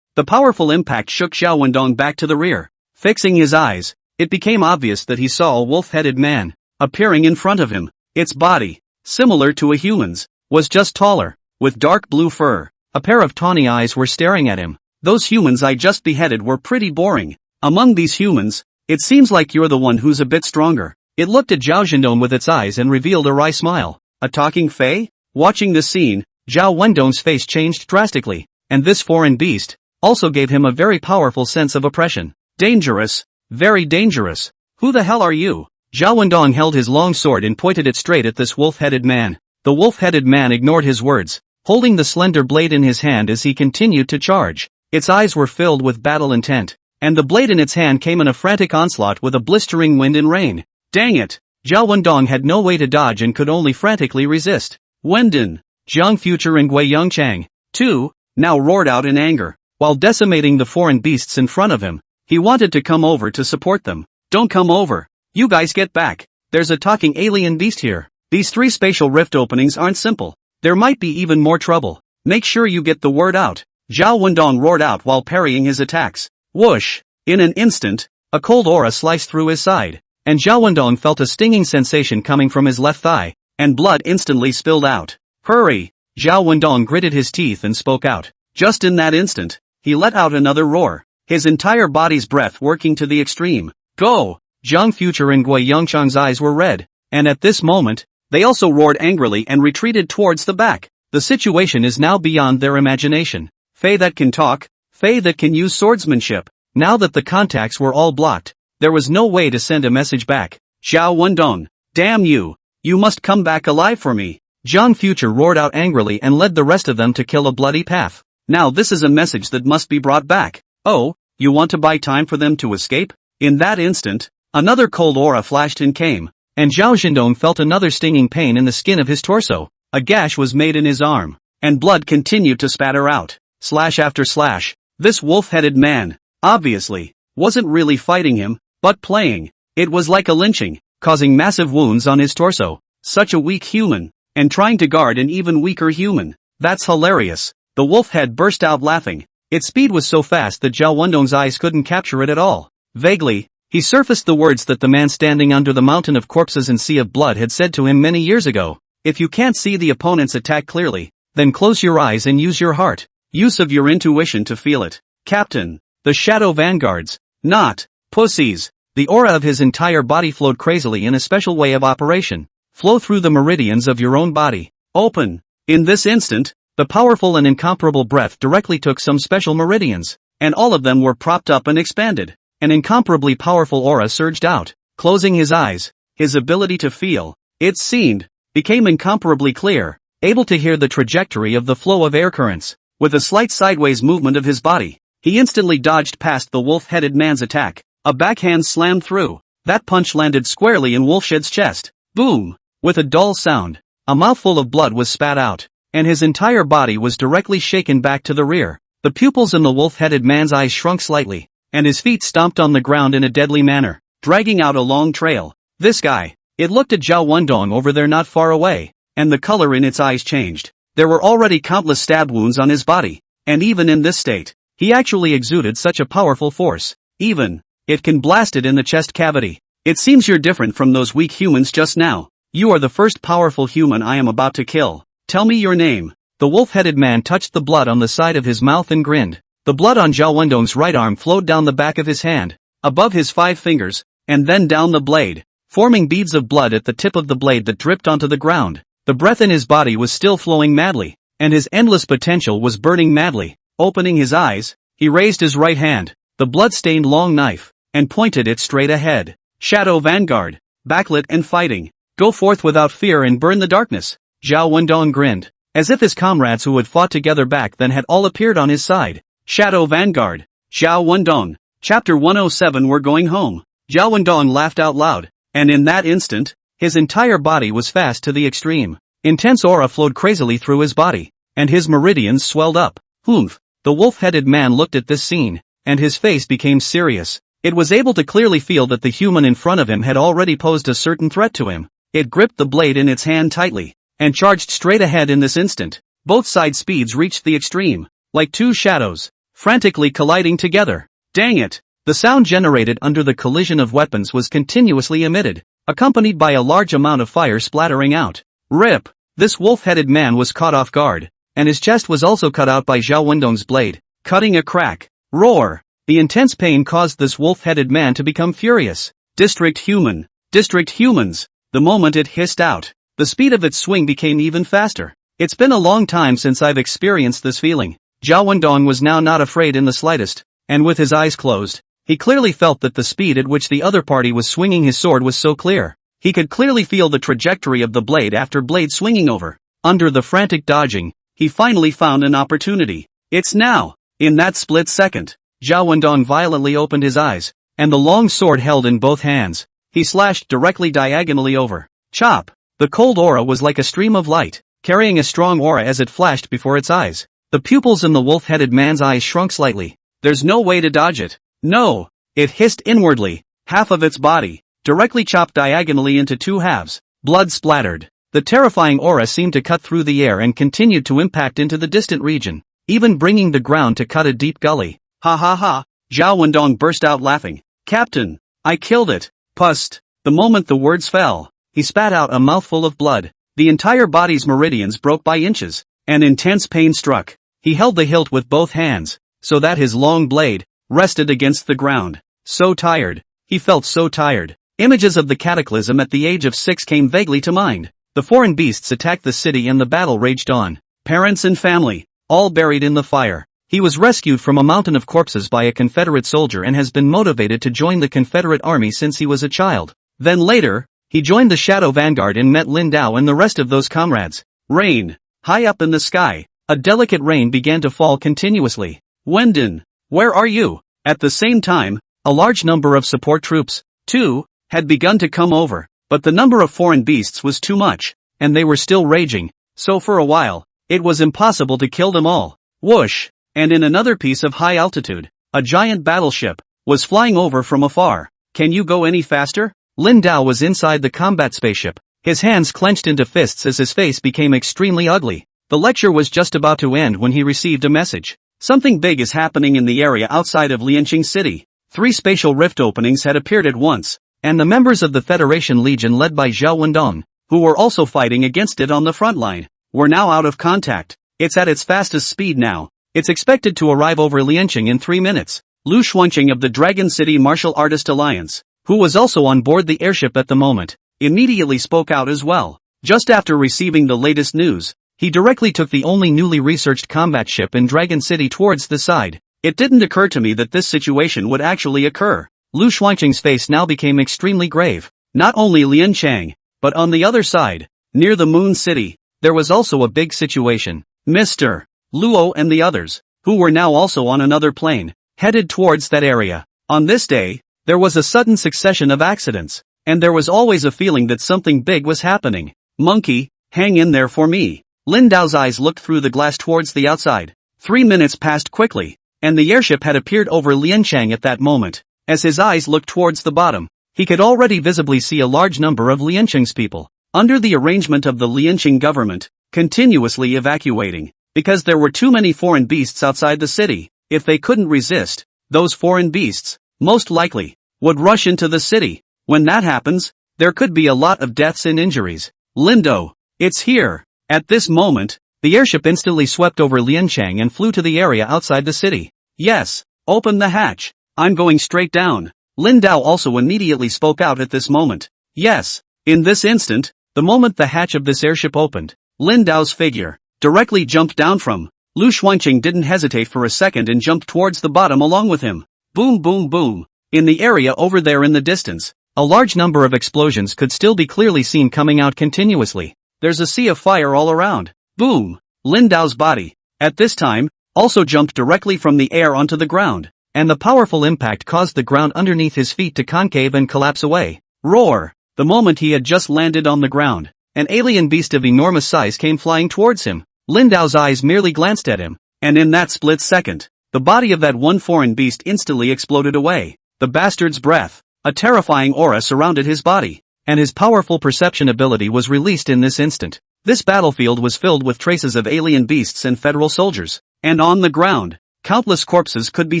The powerful impact shook Zhao Wendong back to the rear. Fixing his eyes, it became obvious that he saw a wolf-headed man appearing in front of him. Its body, similar to a human's, was just taller, with dark blue fur. A pair of tawny eyes were staring at him. Those humans I just beheaded were pretty boring. Among these humans, it seems like you're the one who's a bit stronger. It looked at Zhao Zhendong with its eyes and revealed a wry smile. A talking Fey? Watching this scene, Zhao Wendong's face changed drastically, and this foreign beast also gave him a very powerful sense of oppression. Dangerous. Very dangerous. Who the hell are you? Zhao Wendong held his long sword and pointed it straight at this wolf-headed man. The wolf-headed man ignored his words, holding the slender blade in his hand as he continued to charge. Its eyes were filled with battle intent, and the blade in its hand came in a frantic onslaught with a blistering wind and rain. Dang it! Zhao Wendong had no way to dodge and could only frantically resist. Wendin, Jiang Future and Gui Yongchang, too, now roared out in anger. While decimating the foreign beasts in front of him, he wanted to come over to support them. Don't come over. You guys get back. There's a talking alien beast here. These 3 spatial rift openings aren't simple. There might be even more trouble. Make sure you get the word out. Zhao Wendong roared out while parrying his attacks. Whoosh! In an instant, a cold aura sliced through his side, and Zhao Wendong felt a stinging sensation coming from his left thigh, and blood instantly spilled out. Hurry! Zhao Wendong gritted his teeth and spoke out. Just in that instant, he let out another roar, his entire body's breath working to the extreme. Go! Jiang Future and Gui Yongchang's eyes were red, and at this moment, they also roared angrily and retreated towards the back. The situation is now beyond their imagination. Fey that can talk, Fey that can use swordsmanship. Now that the contacts were all blocked, there was no way to send a message back. Zhao Wendong, damn you! You must come back alive for me! Jiang Future roared out angrily and led the rest of them to kill a bloody path. Now this is a message that must be brought back. Oh, you want to buy time for them to escape? In that instant, another cold aura flashed and came, and Zhao Zhendong felt another stinging pain in the skin of his torso. A gash was made in his arm, and blood continued to spatter out. Slash after slash. This wolf-headed man, obviously, wasn't really fighting him, but playing. It was like a lynching, causing massive wounds on his torso. Such a weak human, and trying to guard an even weaker human. That's hilarious. The wolf head burst out laughing. Its speed was so fast that Zhao Wendong's eyes couldn't capture it at all. Vaguely, he surfaced the words that the man standing under the mountain of corpses and sea of blood had said to him many years ago. If you can't see the opponent's attack clearly, then close your eyes and use your heart. Use of your intuition to feel it. Captain. The Shadow Vanguards. Not pussies. The aura of his entire body flowed crazily in a special way of operation. Flow through the meridians of your own body. Open. In this instant, the powerful and incomparable breath directly took some special meridians, and all of them were propped up and expanded. An incomparably powerful aura surged out. Closing his eyes, his ability to feel, it seemed, became incomparably clear, able to hear the trajectory of the flow of air currents. With a slight sideways movement of his body, he instantly dodged past the wolf-headed man's attack. A backhand slammed through. That punch landed squarely in Wolfshed's chest. Boom! With a dull sound, a mouthful of blood was spat out, and his entire body was directly shaken back to the rear. The pupils in the wolf-headed man's eyes shrunk slightly, and his feet stomped on the ground in a deadly manner, dragging out a long trail. This guy. It looked at Zhao Wendong over there not far away, and the color in its eyes changed. There were already countless stab wounds on his body, and even in this state, he actually exuded such a powerful force. Even, it can blast it in the chest cavity. It seems you're different from those weak humans just now. You are the first powerful human I am about to kill. Tell me your name. The wolf-headed man touched the blood on the side of his mouth and grinned. The blood on Zhao Wendong's right arm flowed down the back of his hand, above his 5 fingers, and then down the blade, forming beads of blood at the tip of the blade that dripped onto the ground. The breath in his body was still flowing madly, and his endless potential was burning madly. Opening his eyes, he raised his right hand, the blood-stained long knife, and pointed it straight ahead. Shadow Vanguard, backlit and fighting. Go forth without fear and burn the darkness. Zhao Wendong grinned, as if his comrades who had fought together back then had all appeared on his side. Shadow Vanguard. Zhao Wendong. Chapter 107. We're going home. Zhao Wendong laughed out loud, and in that instant, his entire body was fast to the extreme. Intense aura flowed crazily through his body, and his meridians swelled up. Humph! The wolf-headed man looked at this scene, and his face became serious. It was able to clearly feel that the human in front of him had already posed a certain threat to him. It gripped the blade in its hand tightly, and charged straight ahead in this instant. Both side speeds reached the extreme, like two shadows, frantically colliding together. Dang it! The sound generated under the collision of weapons was continuously emitted, accompanied by a large amount of fire splattering out. Rip! This wolf-headed man was caught off guard, and his chest was also cut out by Zhao Wendong's blade, cutting a crack. Roar! The intense pain caused this wolf-headed man to become furious. District Human! District Humans! The moment it hissed out, the speed of its swing became even faster. It's been a long time since I've experienced this feeling. Zhao Wendong was now not afraid in the slightest, and with his eyes closed, he clearly felt that the speed at which the other party was swinging his sword was so clear. He could clearly feel the trajectory of the blade after blade swinging over. Under the frantic dodging, he finally found an opportunity. It's now! In that split second, Zhao Wendong violently opened his eyes, and the long sword held in both hands, he slashed directly diagonally over. Chop! The cold aura was like a stream of light, carrying a strong aura as it flashed before its eyes. The pupils in the wolf-headed man's eyes shrunk slightly. There's no way to dodge it. No! It hissed inwardly. Half of its body, directly chopped diagonally into 2 halves. Blood splattered. The terrifying aura seemed to cut through the air and continued to impact into the distant region, even bringing the ground to cut a deep gully. Ha ha ha! Zhao Wendong burst out laughing. Captain! I killed it! Pust! The moment the words fell, he spat out a mouthful of blood. The entire body's meridians broke by inches, and intense pain struck. He held the hilt with both hands, so that his long blade rested against the ground. So tired. He felt so tired. Images of the cataclysm at the age of 6 came vaguely to mind. The foreign beasts attacked the city and the battle raged on. Parents and family, all buried in the fire. He was rescued from a mountain of corpses by a Confederate soldier and has been motivated to join the Confederate army since he was a child. Then later, he joined the Shadow Vanguard and met Lin Dao and the rest of those comrades. Rain. High up in the sky, a delicate rain began to fall continuously. Wendon, where are you? At the same time, a large number of support troops, too, had begun to come over, but the number of foreign beasts was too much, and they were still raging, so for a while, it was impossible to kill them all. Whoosh! And in another piece of high altitude, a giant battleship was flying over from afar. Can you go any faster? Lin Dao was inside the combat spaceship, his hands clenched into fists as his face became extremely ugly. The lecture was just about to end when he received a message. Something big is happening in the area outside of Lianqing City. 3 spatial rift openings had appeared at once, and the members of the Federation Legion led by Zhao Wendong, who were also fighting against it on the front line, were now out of contact. It's at its fastest speed now. It's expected to arrive over Lianqing in 3 minutes. Lu Xuanqing of the Dragon City Martial Artist Alliance, who was also on board the airship at the moment, immediately spoke out as well. Just after receiving the latest news, he directly took the only newly researched combat ship in Dragon City towards the side. It didn't occur to me that this situation would actually occur. Lu Xuanqing's face now became extremely grave. Not only Lian Chang, but on the other side, near the Moon City, there was also a big situation. Mr. Luo and the others, who were now also on another plane, headed towards that area. On this day, there was a sudden succession of accidents, and there was always a feeling that something big was happening. Monkey, hang in there for me. Lin Dao's eyes looked through the glass towards the outside. 3 minutes passed quickly, and the airship had appeared over Lianchang at that moment. As his eyes looked towards the bottom, he could already visibly see a large number of Liancheng's people, under the arrangement of the Liancheng government, continuously evacuating, because there were too many foreign beasts outside the city. If they couldn't resist, those foreign beasts, most likely, would rush into the city. When that happens, there could be a lot of deaths and injuries. Lindo, it's here. At this moment, the airship instantly swept over Lianchang and flew to the area outside the city. Yes, open the hatch. I'm going straight down. Lin Dao also immediately spoke out at this moment. Yes, in this instant, the moment the hatch of this airship opened, Lin Dao's figure directly jumped down from. Lu Xuanqing didn't hesitate for a second and jumped towards the bottom along with him. Boom boom boom. In the area over there in the distance, a large number of explosions could still be clearly seen coming out continuously. There's a sea of fire all around. Boom. Lin Dao's body, at this time, also jumped directly from the air onto the ground, and the powerful impact caused the ground underneath his feet to concave and collapse away. Roar! The moment he had just landed on the ground, an alien beast of enormous size came flying towards him. Lin Dao's eyes merely glanced at him, and in that split second, the body of that one foreign beast instantly exploded away. The bastard's breath, a terrifying aura surrounded his body, and his powerful perception ability was released in this instant. This battlefield was filled with traces of alien beasts and federal soldiers, and on the ground, countless corpses could be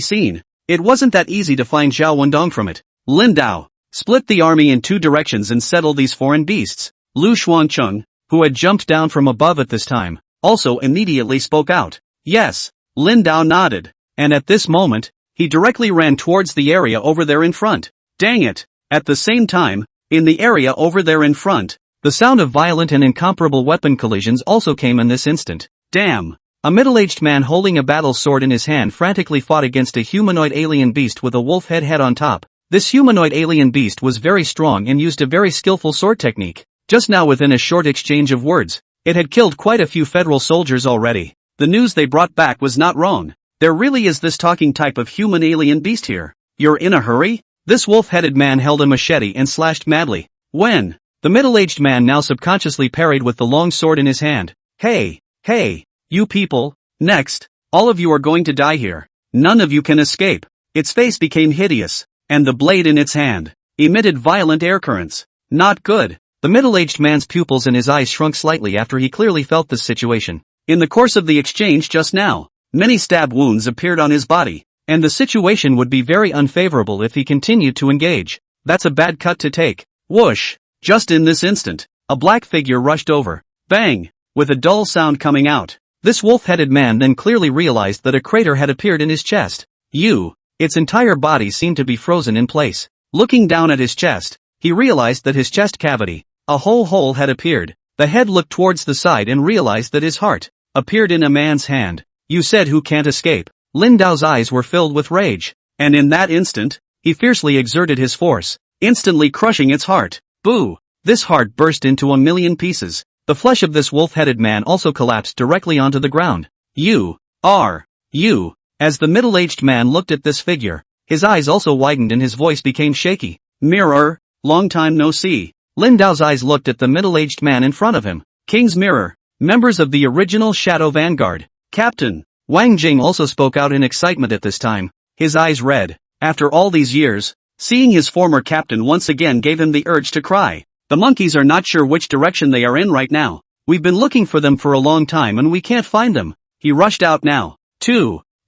seen. It wasn't that easy to find Zhao Wendong from it. Lin Dao split the army in 2 directions and settled these foreign beasts. Lu Xuancheng, who had jumped down from above at this time, also immediately spoke out. Yes, Lin Dao nodded, and at this moment, he directly ran towards the area over there in front. Dang it! At the same time, in the area over there in front, the sound of violent and incomparable weapon collisions also came in this instant. Damn! A middle-aged man holding a battle sword in his hand frantically fought against a humanoid alien beast with a wolf head on top. This humanoid alien beast was very strong and used a very skillful sword technique. Just now within a short exchange of words, it had killed quite a few federal soldiers already. The news they brought back was not wrong. There really is this talking type of human alien beast here. You're in a hurry? This wolf-headed man held a machete and slashed madly. When? The middle-aged man now subconsciously parried with the long sword in his hand. Hey, you people, next, all of you are going to die here. None of you can escape. Its face became hideous, and the blade in its hand emitted violent air currents. Not good. The middle-aged man's pupils and his eyes shrunk slightly after he clearly felt this situation. In the course of the exchange just now, many stab wounds appeared on his body, and the situation would be very unfavorable if he continued to engage. That's a bad cut to take. Whoosh! Just in this instant, a black figure rushed over. Bang! With a dull sound coming out. This wolf-headed man then clearly realized that a crater had appeared in his chest. Its entire body seemed to be frozen in place. Looking down at his chest, he realized that his chest cavity, a whole hole had appeared. The head looked towards the side and realized that his heart appeared in a man's hand. You said who can't escape? Lin Dao's eyes were filled with rage, and in that instant, he fiercely exerted his force, instantly crushing its heart. Boo! This heart burst into a million pieces. The flesh of this wolf-headed man also collapsed directly onto the ground. You. As the middle-aged man looked at this figure, his eyes also widened and his voice became shaky. Mirror, long time no see. Lin Dao's eyes looked at the middle-aged man in front of him. King's Mirror, members of the original Shadow Vanguard. Captain. Wang Jing also spoke out in excitement at this time, his eyes red. After all these years, seeing his former captain once again gave him the urge to cry. The monkeys are not sure which direction they are in right now. We've been looking for them for a long time and we can't find them. He rushed out now.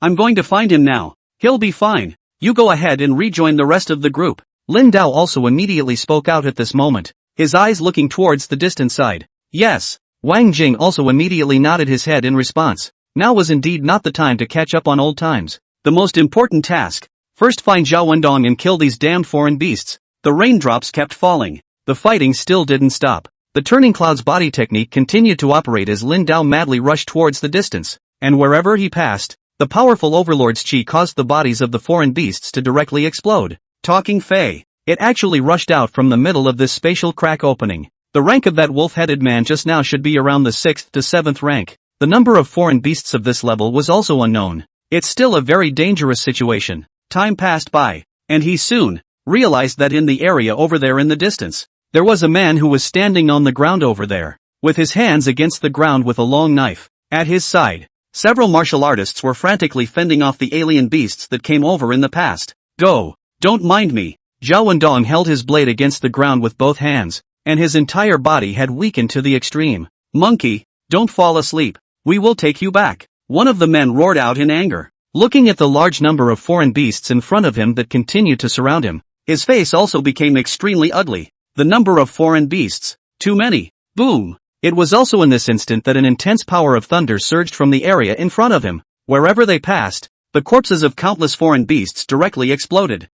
I'm going to find him now. He'll be fine. You go ahead and rejoin the rest of the group. Lin Dao also immediately spoke out at this moment. his eyes looking towards the distant side. Yes. Wang Jing also immediately nodded his head in response. Now was indeed not the time to catch up on old times. The most important task. First find Zhao Wendong and kill these damned foreign beasts. The raindrops kept falling. The fighting still didn't stop. The turning cloud's body technique continued to operate as Lin Dao madly rushed towards the distance. And wherever he passed, the powerful overlord's chi caused the bodies of the foreign beasts to directly explode. Talking Fei. It actually rushed out from the middle of this spatial crack opening. The rank of that wolf-headed man just now should be around the 6th to 7th rank. The number of foreign beasts of this level was also unknown. It's still a very dangerous situation. Time passed by, and he soon realized that in the area over there in the distance, there was a man who was standing on the ground over there, with his hands against the ground with a long knife. At his side, several martial artists were frantically fending off the alien beasts that came over in the past. Go! Don't mind me. Zhao Wendong held his blade against the ground with both hands, and his entire body had weakened to the extreme. Monkey, don't fall asleep. We will take you back. One of the men roared out in anger. Looking at the large number of foreign beasts in front of him that continued to surround him, his face also became extremely ugly. The number of foreign beasts. Too many. Boom. It was also in this instant that an intense power of thunder surged from the area in front of him. Wherever they passed, the corpses of countless foreign beasts directly exploded.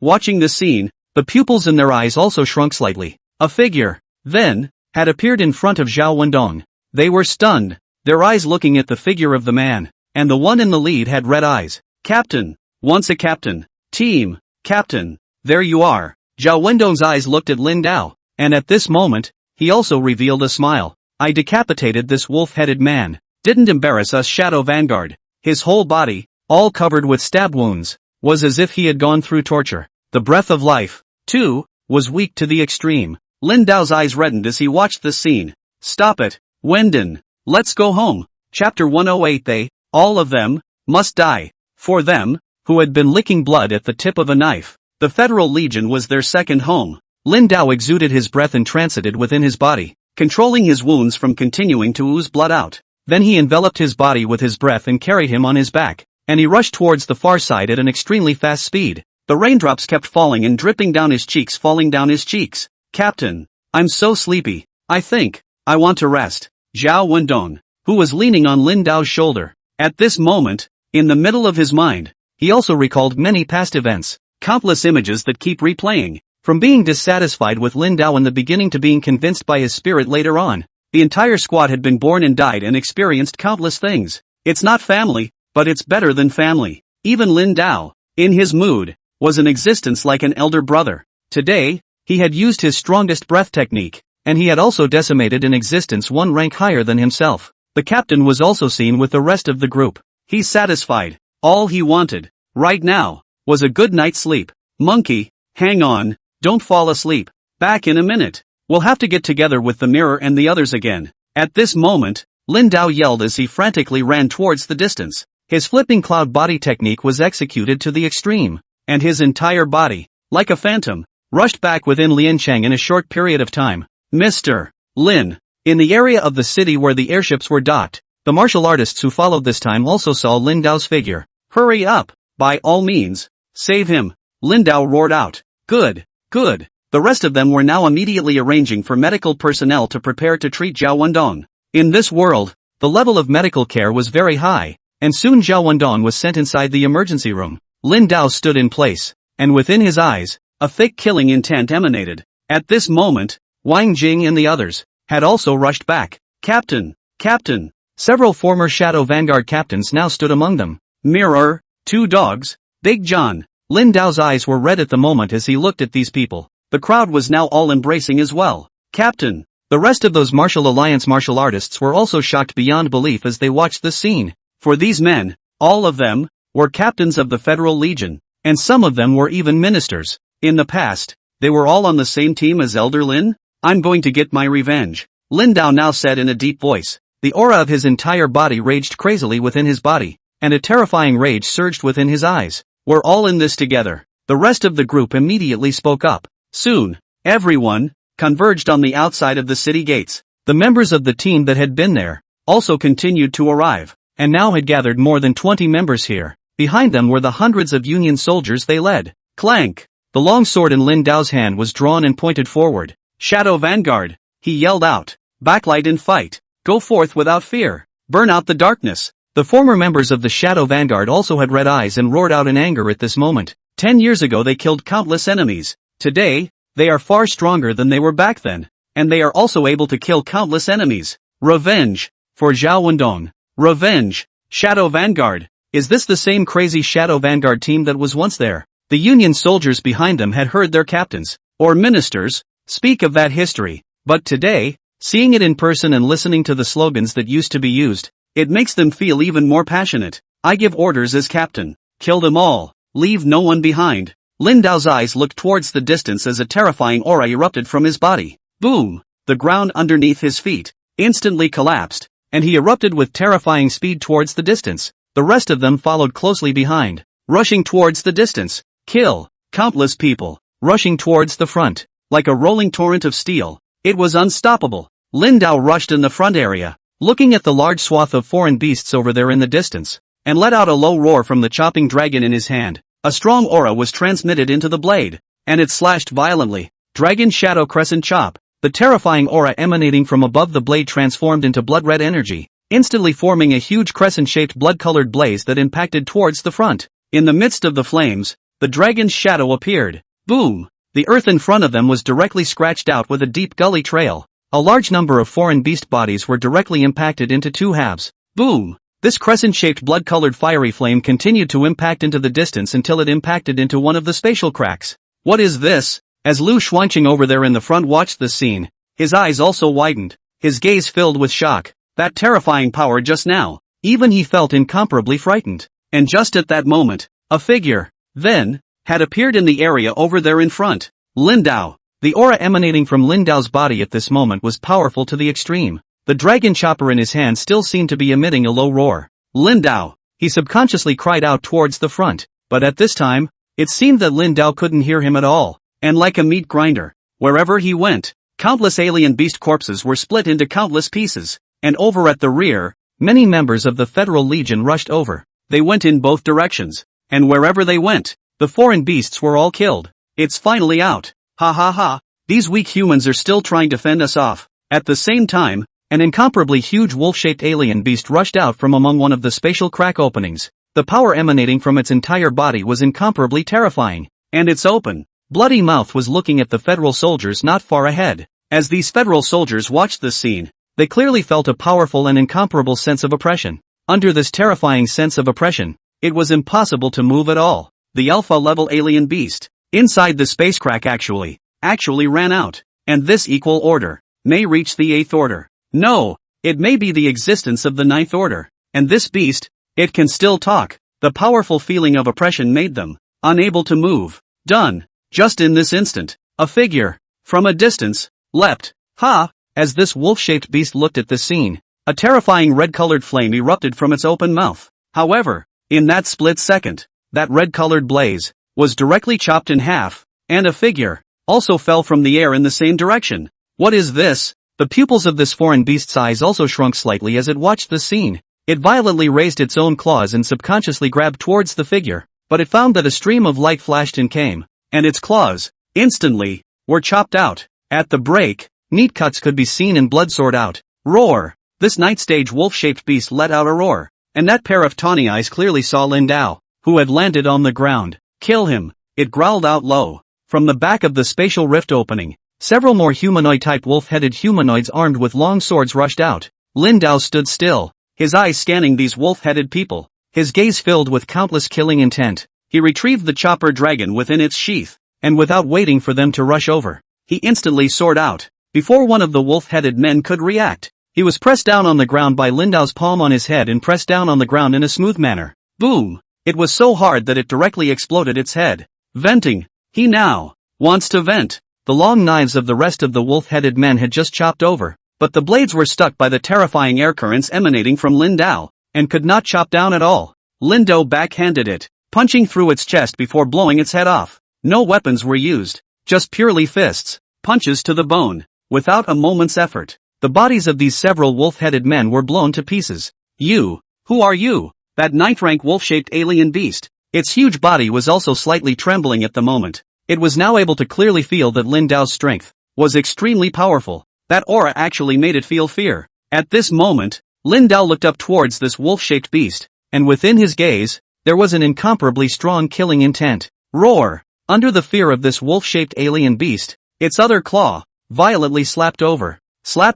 Watching the scene, the pupils in their eyes also shrunk slightly. A figure, then, had appeared in front of Zhao Wendong. They were stunned, their eyes looking at the figure of the man, and the one in the lead had red eyes. Captain, once a captain. Team, captain, there you are. Zhao Wendong's eyes looked at Lin Dao, and at this moment, he also revealed a smile. I decapitated this wolf-headed man. Didn't embarrass us, Shadow Vanguard. His whole body, all covered with stab wounds, was as if he had gone through torture. The breath of life, too, was weak to the extreme. Lin Dao's eyes reddened as he watched the scene. Stop it, Wendon. Let's go home. Chapter 108. They, all of them, must die. For them, who had been licking blood at the tip of a knife, the Federal Legion was their second home. Lin Dao exuded his breath and transited within his body, controlling his wounds from continuing to ooze blood out. Then he enveloped his body with his breath and carried him on his back, and he rushed towards the far side at an extremely fast speed. The raindrops kept falling and dripping down his cheeks, falling down his cheeks. Captain, I'm so sleepy. I think I want to rest. Zhao Wendong, who was leaning on Lin Dao's shoulder. At this moment, in the middle of his mind, he also recalled many past events, countless images that keep replaying, from being dissatisfied with Lin Dao in the beginning to being convinced by his spirit later on. The entire squad had been born and died and experienced countless things. It's not family, but it's better than family. Even Lin Dao, in his mood, was in existence like an elder brother. Today, he had used his strongest breath technique, and he had also decimated an existence one rank higher than himself. The captain was also seen with the rest of the group. He's satisfied. All he wanted, right now, was a good night's sleep. Monkey, hang on, don't fall asleep. Back in a minute. We'll have to get together with the mirror and the others again. At this moment, Lin Dao yelled as he frantically ran towards the distance. His flipping cloud body technique was executed to the extreme, and his entire body, like a phantom, rushed back within Liancheng in a short period of time. Mr. Lin. In the area of the city where the airships were docked, the martial artists who followed this time also saw Lin Dao's figure. Hurry up! By all means, save him! Lin Dao roared out. Good, good. The rest of them were now immediately arranging for medical personnel to prepare to treat Zhao Wendong. In this world, the level of medical care was very high, and soon Zhao Wendong was sent inside the emergency room. Lin Dao stood in place, and within his eyes, a thick killing intent emanated. At this moment, Wang Jing and the others had also rushed back. Captain, Captain! Several former Shadow Vanguard captains now stood among them. Mirror, two dogs, Big John. Lin Dao's eyes were red at the moment as he looked at these people. The crowd was now all embracing as well. Captain! The rest of those Martial Alliance martial artists were also shocked beyond belief as they watched the scene. For these men, all of them, were captains of the Federal Legion, and some of them were even ministers. In the past, they were all on the same team as Elder Lin? I'm going to get my revenge. Lin Dao now said in a deep voice. The aura of his entire body raged crazily within his body, and a terrifying rage surged within his eyes. We're all in this together. The rest of the group immediately spoke up. Soon, everyone converged on the outside of the city gates. The members of the team that had been there also continued to arrive, and now had gathered more than 20 members here. Behind them were the hundreds of Union soldiers they led. Clank! The long sword in Lin Dao's hand was drawn and pointed forward. Shadow Vanguard, he yelled out. Backlight and fight. Go forth without fear. Burn out the darkness. The former members of the Shadow Vanguard also had red eyes and roared out in anger at this moment. 10 years ago they killed countless enemies. Today, they are far stronger than they were back then. And they are also able to kill countless enemies. Revenge. For Zhao Wendong. Revenge. Shadow Vanguard. Is this the same crazy Shadow Vanguard team that was once there? The Union soldiers behind them had heard their captains, or ministers, speak of that history. But today, seeing it in person and listening to the slogans that used to be used, it makes them feel even more passionate. I give orders as captain. Kill them all. Leave no one behind. Lin Dao's eyes looked towards the distance as a terrifying aura erupted from his body. Boom! The ground underneath his feet instantly collapsed, and he erupted with terrifying speed towards the distance. The rest of them followed closely behind, rushing towards the distance. Kill! Countless people, rushing towards the front, like a rolling torrent of steel. It was unstoppable. Lin Dao rushed in the front area, looking at the large swath of foreign beasts over there in the distance, and let out a low roar from the chopping dragon in his hand. A strong aura was transmitted into the blade, and it slashed violently. Dragon Shadow Crescent Chop. The terrifying aura emanating from above the blade transformed into blood-red energy, instantly forming a huge crescent-shaped blood-colored blaze that impacted towards the front. In the midst of the flames, the dragon's shadow appeared. Boom! The earth in front of them was directly scratched out with a deep gully trail. A large number of foreign beast bodies were directly impacted into two halves. Boom! This crescent-shaped blood-colored fiery flame continued to impact into the distance until it impacted into one of the spatial cracks. What is this? As Lu Xuanqing over there in the front watched this scene, his eyes also widened, his gaze filled with shock. That terrifying power just now, even he felt incomparably frightened. And just at that moment, a figure, then, had appeared in the area over there in front. Lin Dao. The aura emanating from Lin Dao's body at this moment was powerful to the extreme. The dragon chopper in his hand still seemed to be emitting a low roar. Lin Dao. He subconsciously cried out towards the front, but at this time, it seemed that Lin Dao couldn't hear him at all. And like a meat grinder, wherever he went, countless alien beast corpses were split into countless pieces, and over at the rear, many members of the Federal Legion rushed over. They went in both directions, and wherever they went, the foreign beasts were all killed. It's finally out. Ha ha ha, these weak humans are still trying to fend us off. At the same time, an incomparably huge wolf-shaped alien beast rushed out from among one of the spatial crack openings. The power emanating from its entire body was incomparably terrifying, and its open, bloody mouth was looking at the federal soldiers not far ahead. As these federal soldiers watched this scene, they clearly felt a powerful and incomparable sense of oppression. Under this terrifying sense of oppression, it was impossible to move at all. The alpha-level alien beast, inside the space crack actually ran out. And this equal order may reach the 8th order. No, it may be the existence of the 9th order. And this beast, it can still talk. The powerful feeling of oppression made them unable to move. Done. Just in this instant, a figure, from a distance, leapt. Ha! As this wolf-shaped beast looked at this scene, a terrifying red-colored flame erupted from its open mouth. However, in that split second, that red-colored blaze was directly chopped in half, and a figure also fell from the air in the same direction. What is this? The pupils of this foreign beast's eyes also shrunk slightly as it watched the scene. It violently raised its own claws and subconsciously grabbed towards the figure, but it found that a stream of light flashed and came, and its claws, instantly, were chopped out. At the break, neat cuts could be seen and blood soared out. Roar! This night-stage wolf-shaped beast let out a roar, and that pair of tawny eyes clearly saw Lin Dao, who had landed on the ground. Kill him! It growled out low. From the back of the spatial rift opening, several more humanoid-type wolf-headed humanoids armed with long swords rushed out. Lin Dao stood still, his eyes scanning these wolf-headed people, his gaze filled with countless killing intent. He retrieved the chopper dragon within its sheath, and without waiting for them to rush over, he instantly soared out. Before one of the wolf-headed men could react, he was pressed down on the ground by Lin Dao's palm on his head and pressed down on the ground in a smooth manner. Boom! It was so hard that it directly exploded its head. Venting. He now wants to vent. The long knives of the rest of the wolf-headed men had just chopped over, but the blades were stuck by the terrifying air currents emanating from Lin Dao, and could not chop down at all. Lin Dao backhanded it, punching through its chest before blowing its head off. No weapons were used, just purely fists, punches to the bone, without a moment's effort. The bodies of these several wolf-headed men were blown to pieces. You, who are you? That ninth-rank wolf-shaped alien beast. Its huge body was also slightly trembling at the moment. It was now able to clearly feel that Lin Dao's strength, was extremely powerful. That aura actually made it feel fear. At this moment, Lin Dao looked up towards this wolf-shaped beast, and within his gaze, there was an incomparably strong killing intent. Roar! Under the fear of this wolf-shaped alien beast, its other claw, violently slapped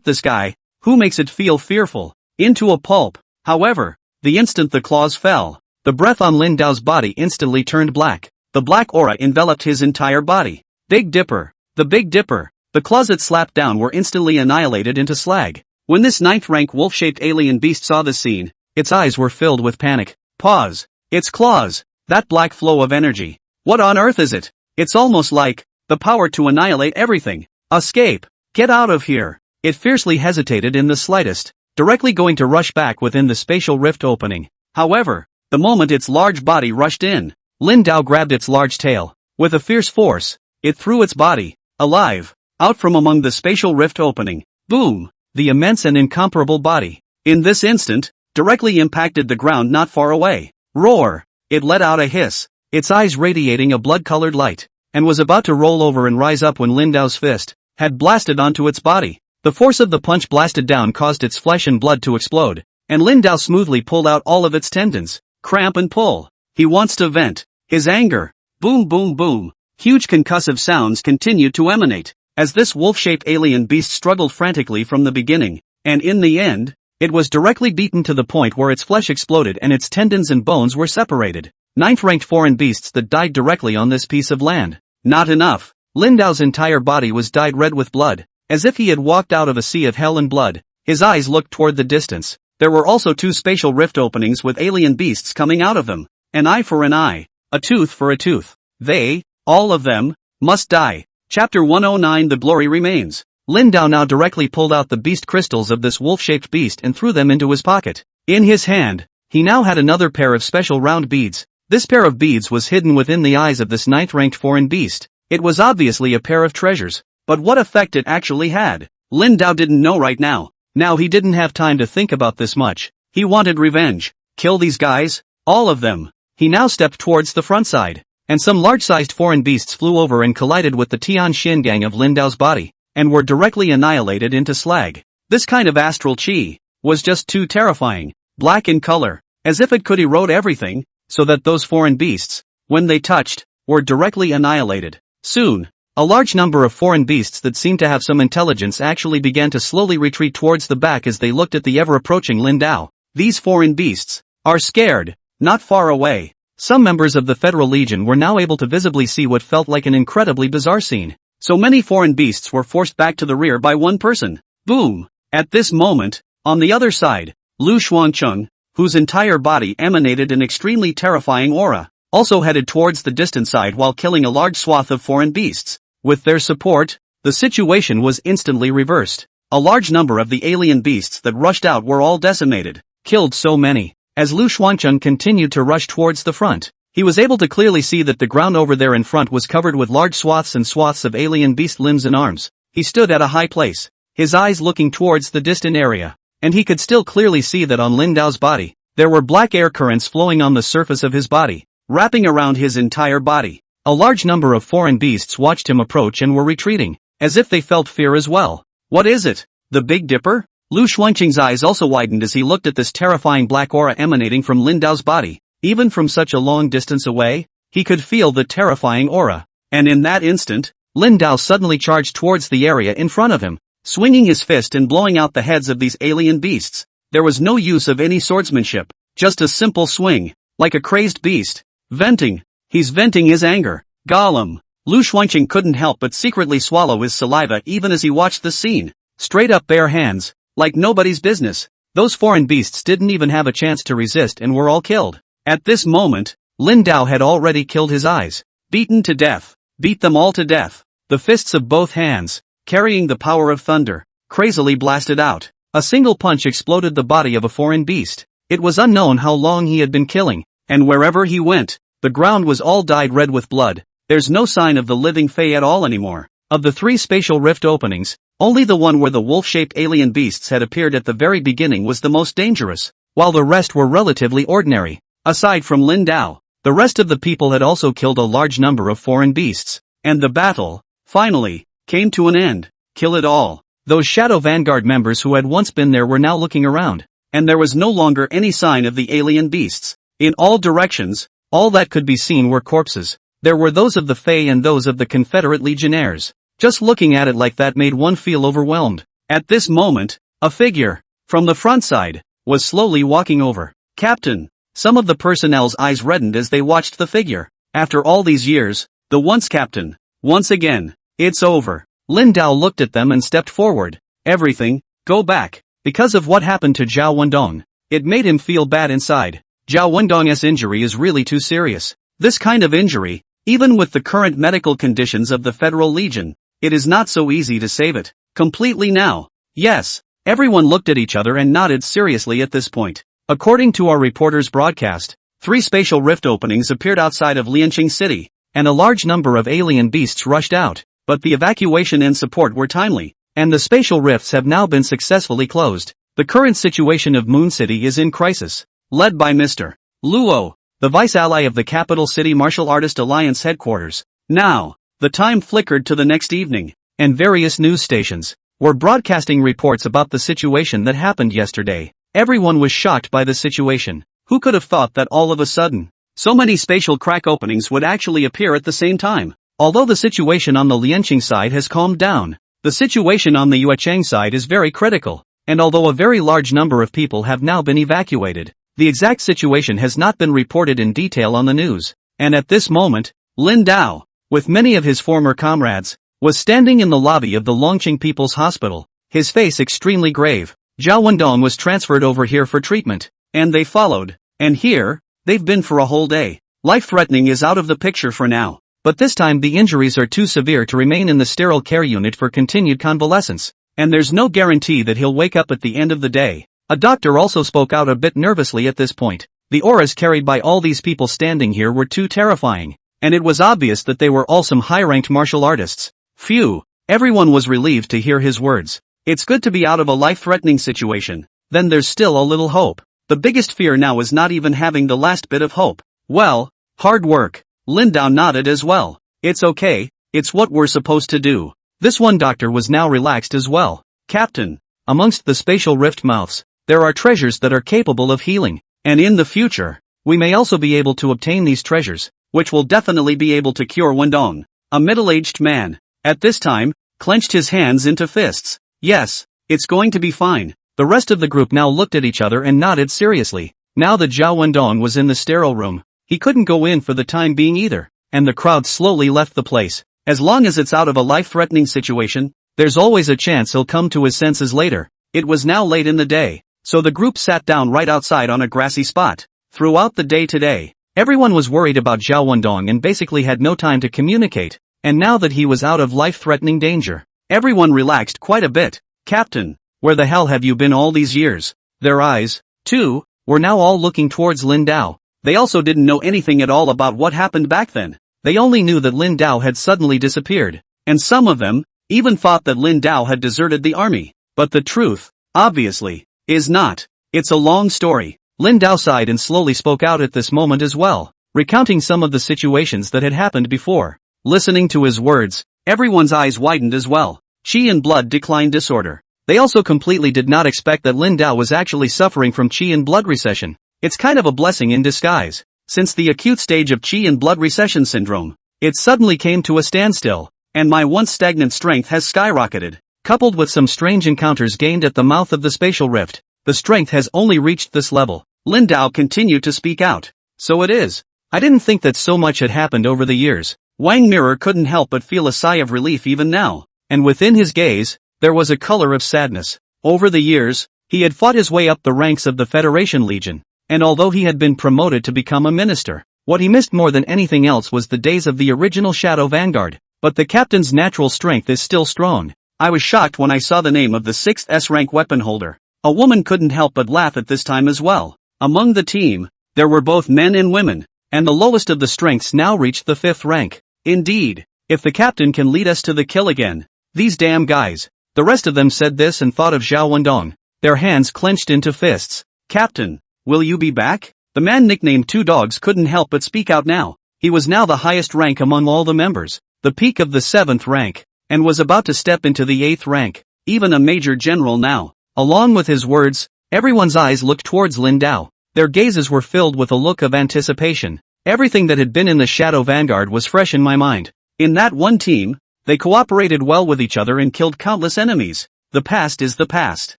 this guy, who makes it feel fearful, into a pulp. However, the instant the claws fell, the breath on Lin Dao's body instantly turned black. The black aura enveloped his entire body. Big Dipper. The Big Dipper. The claws it slapped down were instantly annihilated into slag. When this 9th-rank wolf-shaped alien beast saw the scene, its eyes were filled with panic. Pause. Its claws. That black flow of energy. What on earth is it? It's almost like the power to annihilate everything. Escape. Get out of here. It fiercely hesitated in the slightest, directly going to rush back within the spatial rift opening. However, the moment its large body rushed in, Lin Dao grabbed its large tail. With a fierce force, it threw its body, alive, out from among the spatial rift opening. Boom! The immense and incomparable body, in this instant, directly impacted the ground not far away. Roar! It let out a hiss, its eyes radiating a blood-colored light, and was about to roll over and rise up when Lin Dao's fist had blasted onto its body. The force of the punch blasted down caused its flesh and blood to explode, and Lin Dao smoothly pulled out all of its tendons. Cramp and pull. He wants to vent his anger. Boom boom boom. Huge concussive sounds continued to emanate, as this wolf-shaped alien beast struggled frantically from the beginning, and in the end, it was directly beaten to the point where its flesh exploded and its tendons and bones were separated. 9th-ranked foreign beasts that died directly on this piece of land. Not enough. Lin Dao's entire body was dyed red with blood, as if he had walked out of a sea of hell and blood. His eyes looked toward the distance. There were also 2 spatial rift openings with alien beasts coming out of them. An eye for an eye, a tooth for a tooth. They, all of them, must die. Chapter 109 The Glory Remains. Lin Dao now directly pulled out the beast crystals of this wolf-shaped beast and threw them into his pocket. In his hand, he now had another pair of special round beads. This pair of beads was hidden within the eyes of this 9th-ranked foreign beast. It was obviously a pair of treasures, but what effect it actually had, Lin Dao didn't know right now. Now he didn't have time to think about this much. He wanted revenge. Kill these guys, all of them. He now stepped towards the front side, and some large-sized foreign beasts flew over and collided with the Tian Xin gang of Lin Dao's body, and were directly annihilated into slag. This kind of astral chi was just too terrifying, black in color, as if it could erode everything, so that those foreign beasts, when they touched, were directly annihilated. Soon, a large number of foreign beasts that seemed to have some intelligence actually began to slowly retreat towards the back as they looked at the ever-approaching Lin Dao. These foreign beasts are scared. Not far away, some members of the Federal Legion were now able to visibly see what felt like an incredibly bizarre scene. So many foreign beasts were forced back to the rear by one person. Boom! At this moment, on the other side, Lu Xuancheng, whose entire body emanated an extremely terrifying aura, also headed towards the distant side while killing a large swath of foreign beasts. With their support, the situation was instantly reversed. A large number of the alien beasts that rushed out were all decimated, killed so many. As Lu Xuancheng continued to rush towards the front, he was able to clearly see that the ground over there in front was covered with large swaths and swaths of alien beast limbs and arms. He stood at a high place, his eyes looking towards the distant area, and he could still clearly see that on Lin Dao's body, there were black air currents flowing on the surface of his body, wrapping around his entire body. A large number of foreign beasts watched him approach and were retreating, as if they felt fear as well. What is it? The Big Dipper? Lu Xuancheng's eyes also widened as he looked at this terrifying black aura emanating from Lin Dao's body. Even from such a long distance away, he could feel the terrifying aura. And in that instant, Lin Dao suddenly charged towards the area in front of him, swinging his fist and blowing out the heads of these alien beasts. There was no use of any swordsmanship, just a simple swing, like a crazed beast. Venting. He's venting his anger. Gollum. Lu Xuancheng couldn't help but secretly swallow his saliva even as he watched the scene. Straight up bare hands. Like nobody's business. Those foreign beasts didn't even have a chance to resist and were all killed. At this moment, Lin Dao had already killed his eyes. Beaten to death. Beat them all to death. The fists of both hands, carrying the power of thunder, crazily blasted out. A single punch exploded the body of a foreign beast. It was unknown how long he had been killing, and wherever he went, the ground was all dyed red with blood. There's no sign of the living Fae at all anymore. Of the 3 spatial rift openings, only the one where the wolf-shaped alien beasts had appeared at the very beginning was the most dangerous, while the rest were relatively ordinary. Aside from Lin Dao, the rest of the people had also killed a large number of foreign beasts, and the battle, finally, came to an end. Kill it all. Those Shadow Vanguard members who had once been there were now looking around, and there was no longer any sign of the alien beasts. In all directions, all that could be seen were corpses. There were those of the Fae and those of the Confederate Legionnaires. Just looking at it like that made one feel overwhelmed. At this moment, a figure, from the front side, was slowly walking over. Captain. Some of the personnel's eyes reddened as they watched the figure. After all these years, the once captain. Once again, it's over. Lin Dao looked at them and stepped forward. Everything, go back. Because of what happened to Zhao Wendong, it made him feel bad inside. Zhao Wendong's injury is really too serious. This kind of injury, even with the current medical conditions of the Federal Legion, it is not so easy to save it completely now. Yes, everyone looked at each other and nodded seriously at this point. According to our reporter's broadcast, 3 spatial rift openings appeared outside of Lianqing City, and a large number of alien beasts rushed out. But the evacuation and support were timely, and the spatial rifts have now been successfully closed. The current situation of Moon City is in crisis. Led by Mr. Luo, the vice ally of the Capital City Martial Artist Alliance headquarters. Now, the time flickered to the next evening, and various news stations were broadcasting reports about the situation that happened yesterday. Everyone was shocked by the situation. Who could have thought that all of a sudden, so many spatial crack openings would actually appear at the same time? Although the situation on the Lianqing side has calmed down, the situation on the Yuechang side is very critical, and although a very large number of people have now been evacuated, the exact situation has not been reported in detail on the news. And at this moment, Lin Dao, with many of his former comrades, was standing in the lobby of the Longqing People's Hospital, his face extremely grave. Zhao Wendong was transferred over here for treatment, and they followed, and here, they've been for a whole day. Life-threatening is out of the picture for now. But this time the injuries are too severe to remain in the sterile care unit for continued convalescence, and there's no guarantee that he'll wake up at the end of the day. A doctor also spoke out a bit nervously at this point. The auras carried by all these people standing here were too terrifying, and it was obvious that they were all some high-ranked martial artists. Phew, everyone was relieved to hear his words. It's good to be out of a life-threatening situation. Then there's still a little hope. The biggest fear now is not even having the last bit of hope. Well, hard work. Lin Dao nodded as well. It's okay, it's what we're supposed to do. This one doctor was now relaxed as well. Captain, amongst the spatial rift mouths, there are treasures that are capable of healing, and in the future, we may also be able to obtain these treasures, which will definitely be able to cure Wendong. A middle-aged man, at this time, clenched his hands into fists. Yes, it's going to be fine. The rest of the group now looked at each other and nodded seriously. Now that Zhao Wendong was in the sterile room, he couldn't go in for the time being either, and the crowd slowly left the place. As long as it's out of a life-threatening situation, there's always a chance he'll come to his senses later. It was now late in the day, so the group sat down right outside on a grassy spot. Throughout the day today, everyone was worried about Zhao Wendong and basically had no time to communicate, and now that he was out of life-threatening danger, everyone relaxed quite a bit. Captain, where the hell have you been all these years? Their eyes, too, were now all looking towards Lin Dao. They also didn't know anything at all about what happened back then. They only knew that Lin Dao had suddenly disappeared, and some of them even thought that Lin Dao had deserted the army. But the truth, obviously, is not. It's a long story. Lin Dao sighed and slowly spoke out at this moment as well, recounting some of the situations that had happened before. Listening to his words, everyone's eyes widened as well. Qi and blood decline disorder. They also completely did not expect that Lin Dao was actually suffering from qi and blood recession. It's kind of a blessing in disguise. Since the acute stage of qi and blood recession syndrome, it suddenly came to a standstill, and my once stagnant strength has skyrocketed. Coupled with some strange encounters gained at the mouth of the spatial rift, the strength has only reached this level. Lin Dao continued to speak out. So it is. I didn't think that so much had happened over the years. Wang Mirror couldn't help but feel a sigh of relief even now, and within his gaze, there was a color of sadness. Over the years, he had fought his way up the ranks of the Federation Legion, and although he had been promoted to become a minister, what he missed more than anything else was the days of the original Shadow Vanguard. But the captain's natural strength is still strong. I was shocked when I saw the name of the 6th S-rank weapon holder. A woman couldn't help but laugh at this time as well. Among the team, there were both men and women, and the lowest of the strengths now reached the 5th rank. Indeed, if the captain can lead us to the kill again, these damn guys. The rest of them said this and thought of Zhao Wendong, their hands clenched into fists. Captain, will you be back? The man nicknamed Two Dogs couldn't help but speak out now. He was now the highest rank among all the members, the peak of the 7th rank. and was about to step into the 8th rank, even a major general now. Along with his words, everyone's eyes looked towards Lin Dao. Their gazes were filled with a look of anticipation. Everything that had been in the Shadow Vanguard was fresh in my mind. In that one team, they cooperated well with each other and killed countless enemies. The past is the past.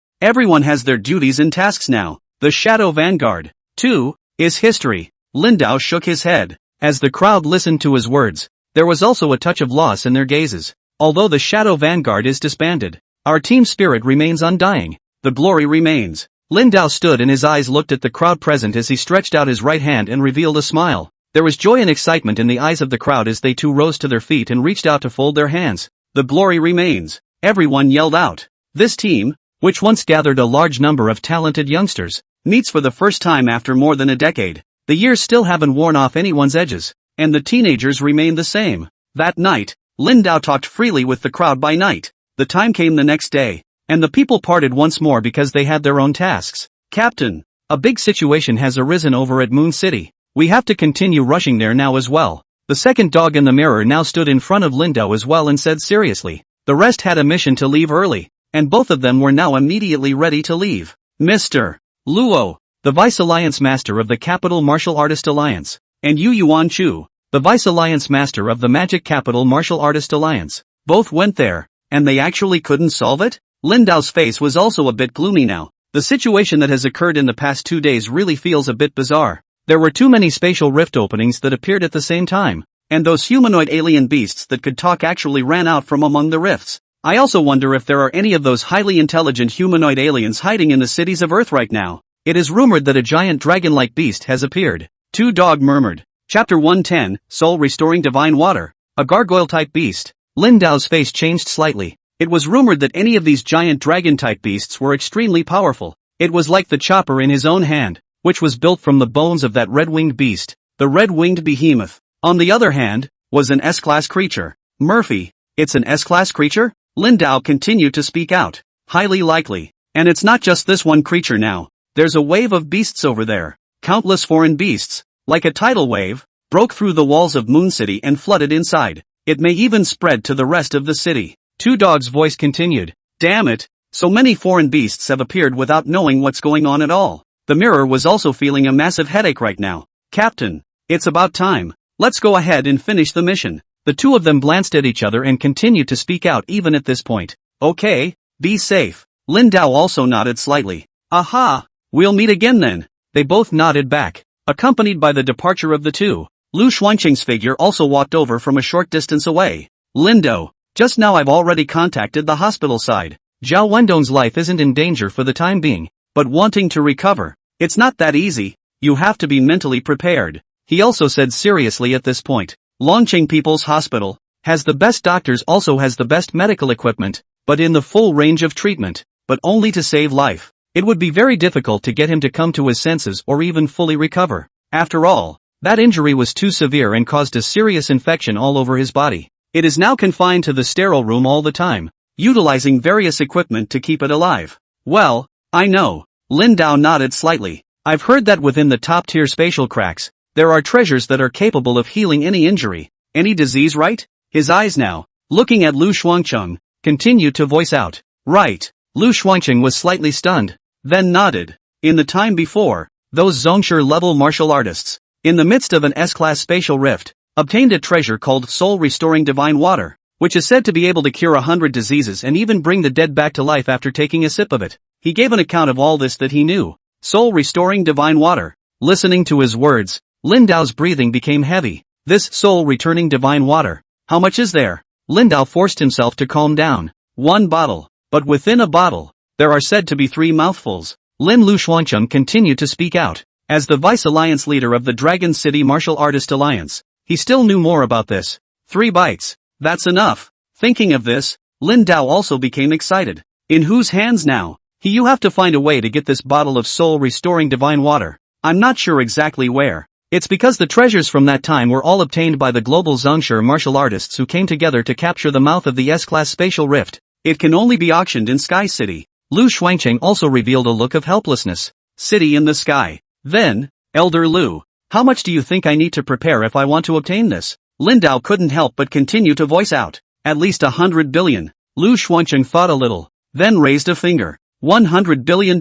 Everyone has their duties and tasks now. The Shadow Vanguard, too, is history. Lin Dao shook his head. As the crowd listened to his words, there was also a touch of loss in their gazes. Although the Shadow Vanguard is disbanded, our team spirit remains undying. The glory remains. Lin Dao stood and his eyes looked at the crowd present as he stretched out his right hand and revealed a smile. There was joy and excitement in the eyes of the crowd as they too rose to their feet and reached out to fold their hands. The glory remains. Everyone yelled out. This team, which once gathered a large number of talented youngsters, meets for the first time after more than a decade. The years still haven't worn off anyone's edges, and the teenagers remain the same. That night, Lin Dao talked freely with the crowd by night. The time came the next day, and the people parted once more because they had their own tasks. Captain, a big situation has arisen over at Moon City. We have to continue rushing there now as well. The second dog in the mirror now stood in front of Lin Dao as well and said seriously. The rest had a mission to leave early, and both of them were now immediately ready to leave. Mr. Luo, the Vice Alliance Master of the Capital Martial Artist Alliance, and Yu Yuan Chu, the Vice Alliance Master of the Magic Capital Martial Artist Alliance, both went there, and they actually couldn't solve it? Lin Dao's face was also a bit gloomy now. The situation that has occurred in the past 2 days really feels a bit bizarre. There were too many spatial rift openings that appeared at the same time, and those humanoid alien beasts that could talk actually ran out from among the rifts. I also wonder if there are any of those highly intelligent humanoid aliens hiding in the cities of Earth right now. It is rumored that a giant dragon-like beast has appeared. Two Dog murmured. Chapter 110, Soul Restoring Divine Water. A gargoyle-type beast. Lin Dao's face changed slightly. It was rumored that any of these giant dragon-type beasts were extremely powerful. It was like the chopper in his own hand, which was built from the bones of that red-winged beast, the red-winged behemoth. On the other hand, was an S-class creature. Murphy, it's an S-class creature? Lin Dao continued to speak out. Highly likely. And it's not just this one creature now. There's a wave of beasts over there. Countless foreign beasts, like a tidal wave, broke through the walls of Moon City and flooded inside. It may even spread to the rest of the city. Two Dog's voice continued. Damn it, so many foreign beasts have appeared without knowing what's going on at all. The mirror was also feeling a massive headache right now. Captain, it's about time. Let's go ahead and finish the mission. The two of them glanced at each other and continued to speak out even at this point. Okay, be safe. Lin Dao also nodded slightly. Aha, we'll meet again then. They both nodded back. Accompanied by the departure of the two, Lu Xuanqing's figure also walked over from a short distance away. Lin Dao, just now I've already contacted the hospital side. Zhao Wendong's life isn't in danger for the time being, but wanting to recover, it's not that easy. You have to be mentally prepared. He also said seriously at this point. Longqing People's Hospital has the best doctors, also has the best medical equipment, but in the full range of treatment, but only to save life. It would be very difficult to get him to come to his senses or even fully recover. After all, that injury was too severe and caused a serious infection all over his body. It is now confined to the sterile room all the time, utilizing various equipment to keep it alive. Well, I know. Lin Dao nodded slightly. I've heard that within the top-tier spatial cracks, there are treasures that are capable of healing any injury, any disease, right? His eyes now, looking at Lu Xuanqing, continued to voice out. Right. Lu Xuanqing was slightly stunned, then nodded. In the time before, those Zhongsher-level martial artists, in the midst of an S-class spatial rift, obtained a treasure called Soul Restoring Divine Water, which is said to be able to cure 100 diseases and even bring the dead back to life after taking a sip of it. He gave an account of all this that he knew. Soul Restoring Divine Water. Listening to his words, Lin Dao's breathing became heavy. This soul returning divine water. How much is there? Lin Dao forced himself to calm down. 1 bottle. But within a bottle, there are said to be 3 mouthfuls. Lin Lu Xuanqing continued to speak out. As the Vice Alliance leader of the Dragon City Martial Artist Alliance, he still knew more about this. 3 bites. That's enough. Thinking of this, Lin Dao also became excited. In whose hands now? You have to find a way to get this bottle of soul restoring divine water. I'm not sure exactly where. It's because the treasures from that time were all obtained by the global Zhongsher martial artists who came together to capture the mouth of the S-class spatial rift. It can only be auctioned in Sky City. Lu Xuanqing also revealed a look of helplessness. City in the sky. Then, Elder Lu, how much do you think I need to prepare if I want to obtain this? Lin Dao couldn't help but continue to voice out. At least 100 billion. Lu Xuancheng thought a little, then raised a finger. $100 billion.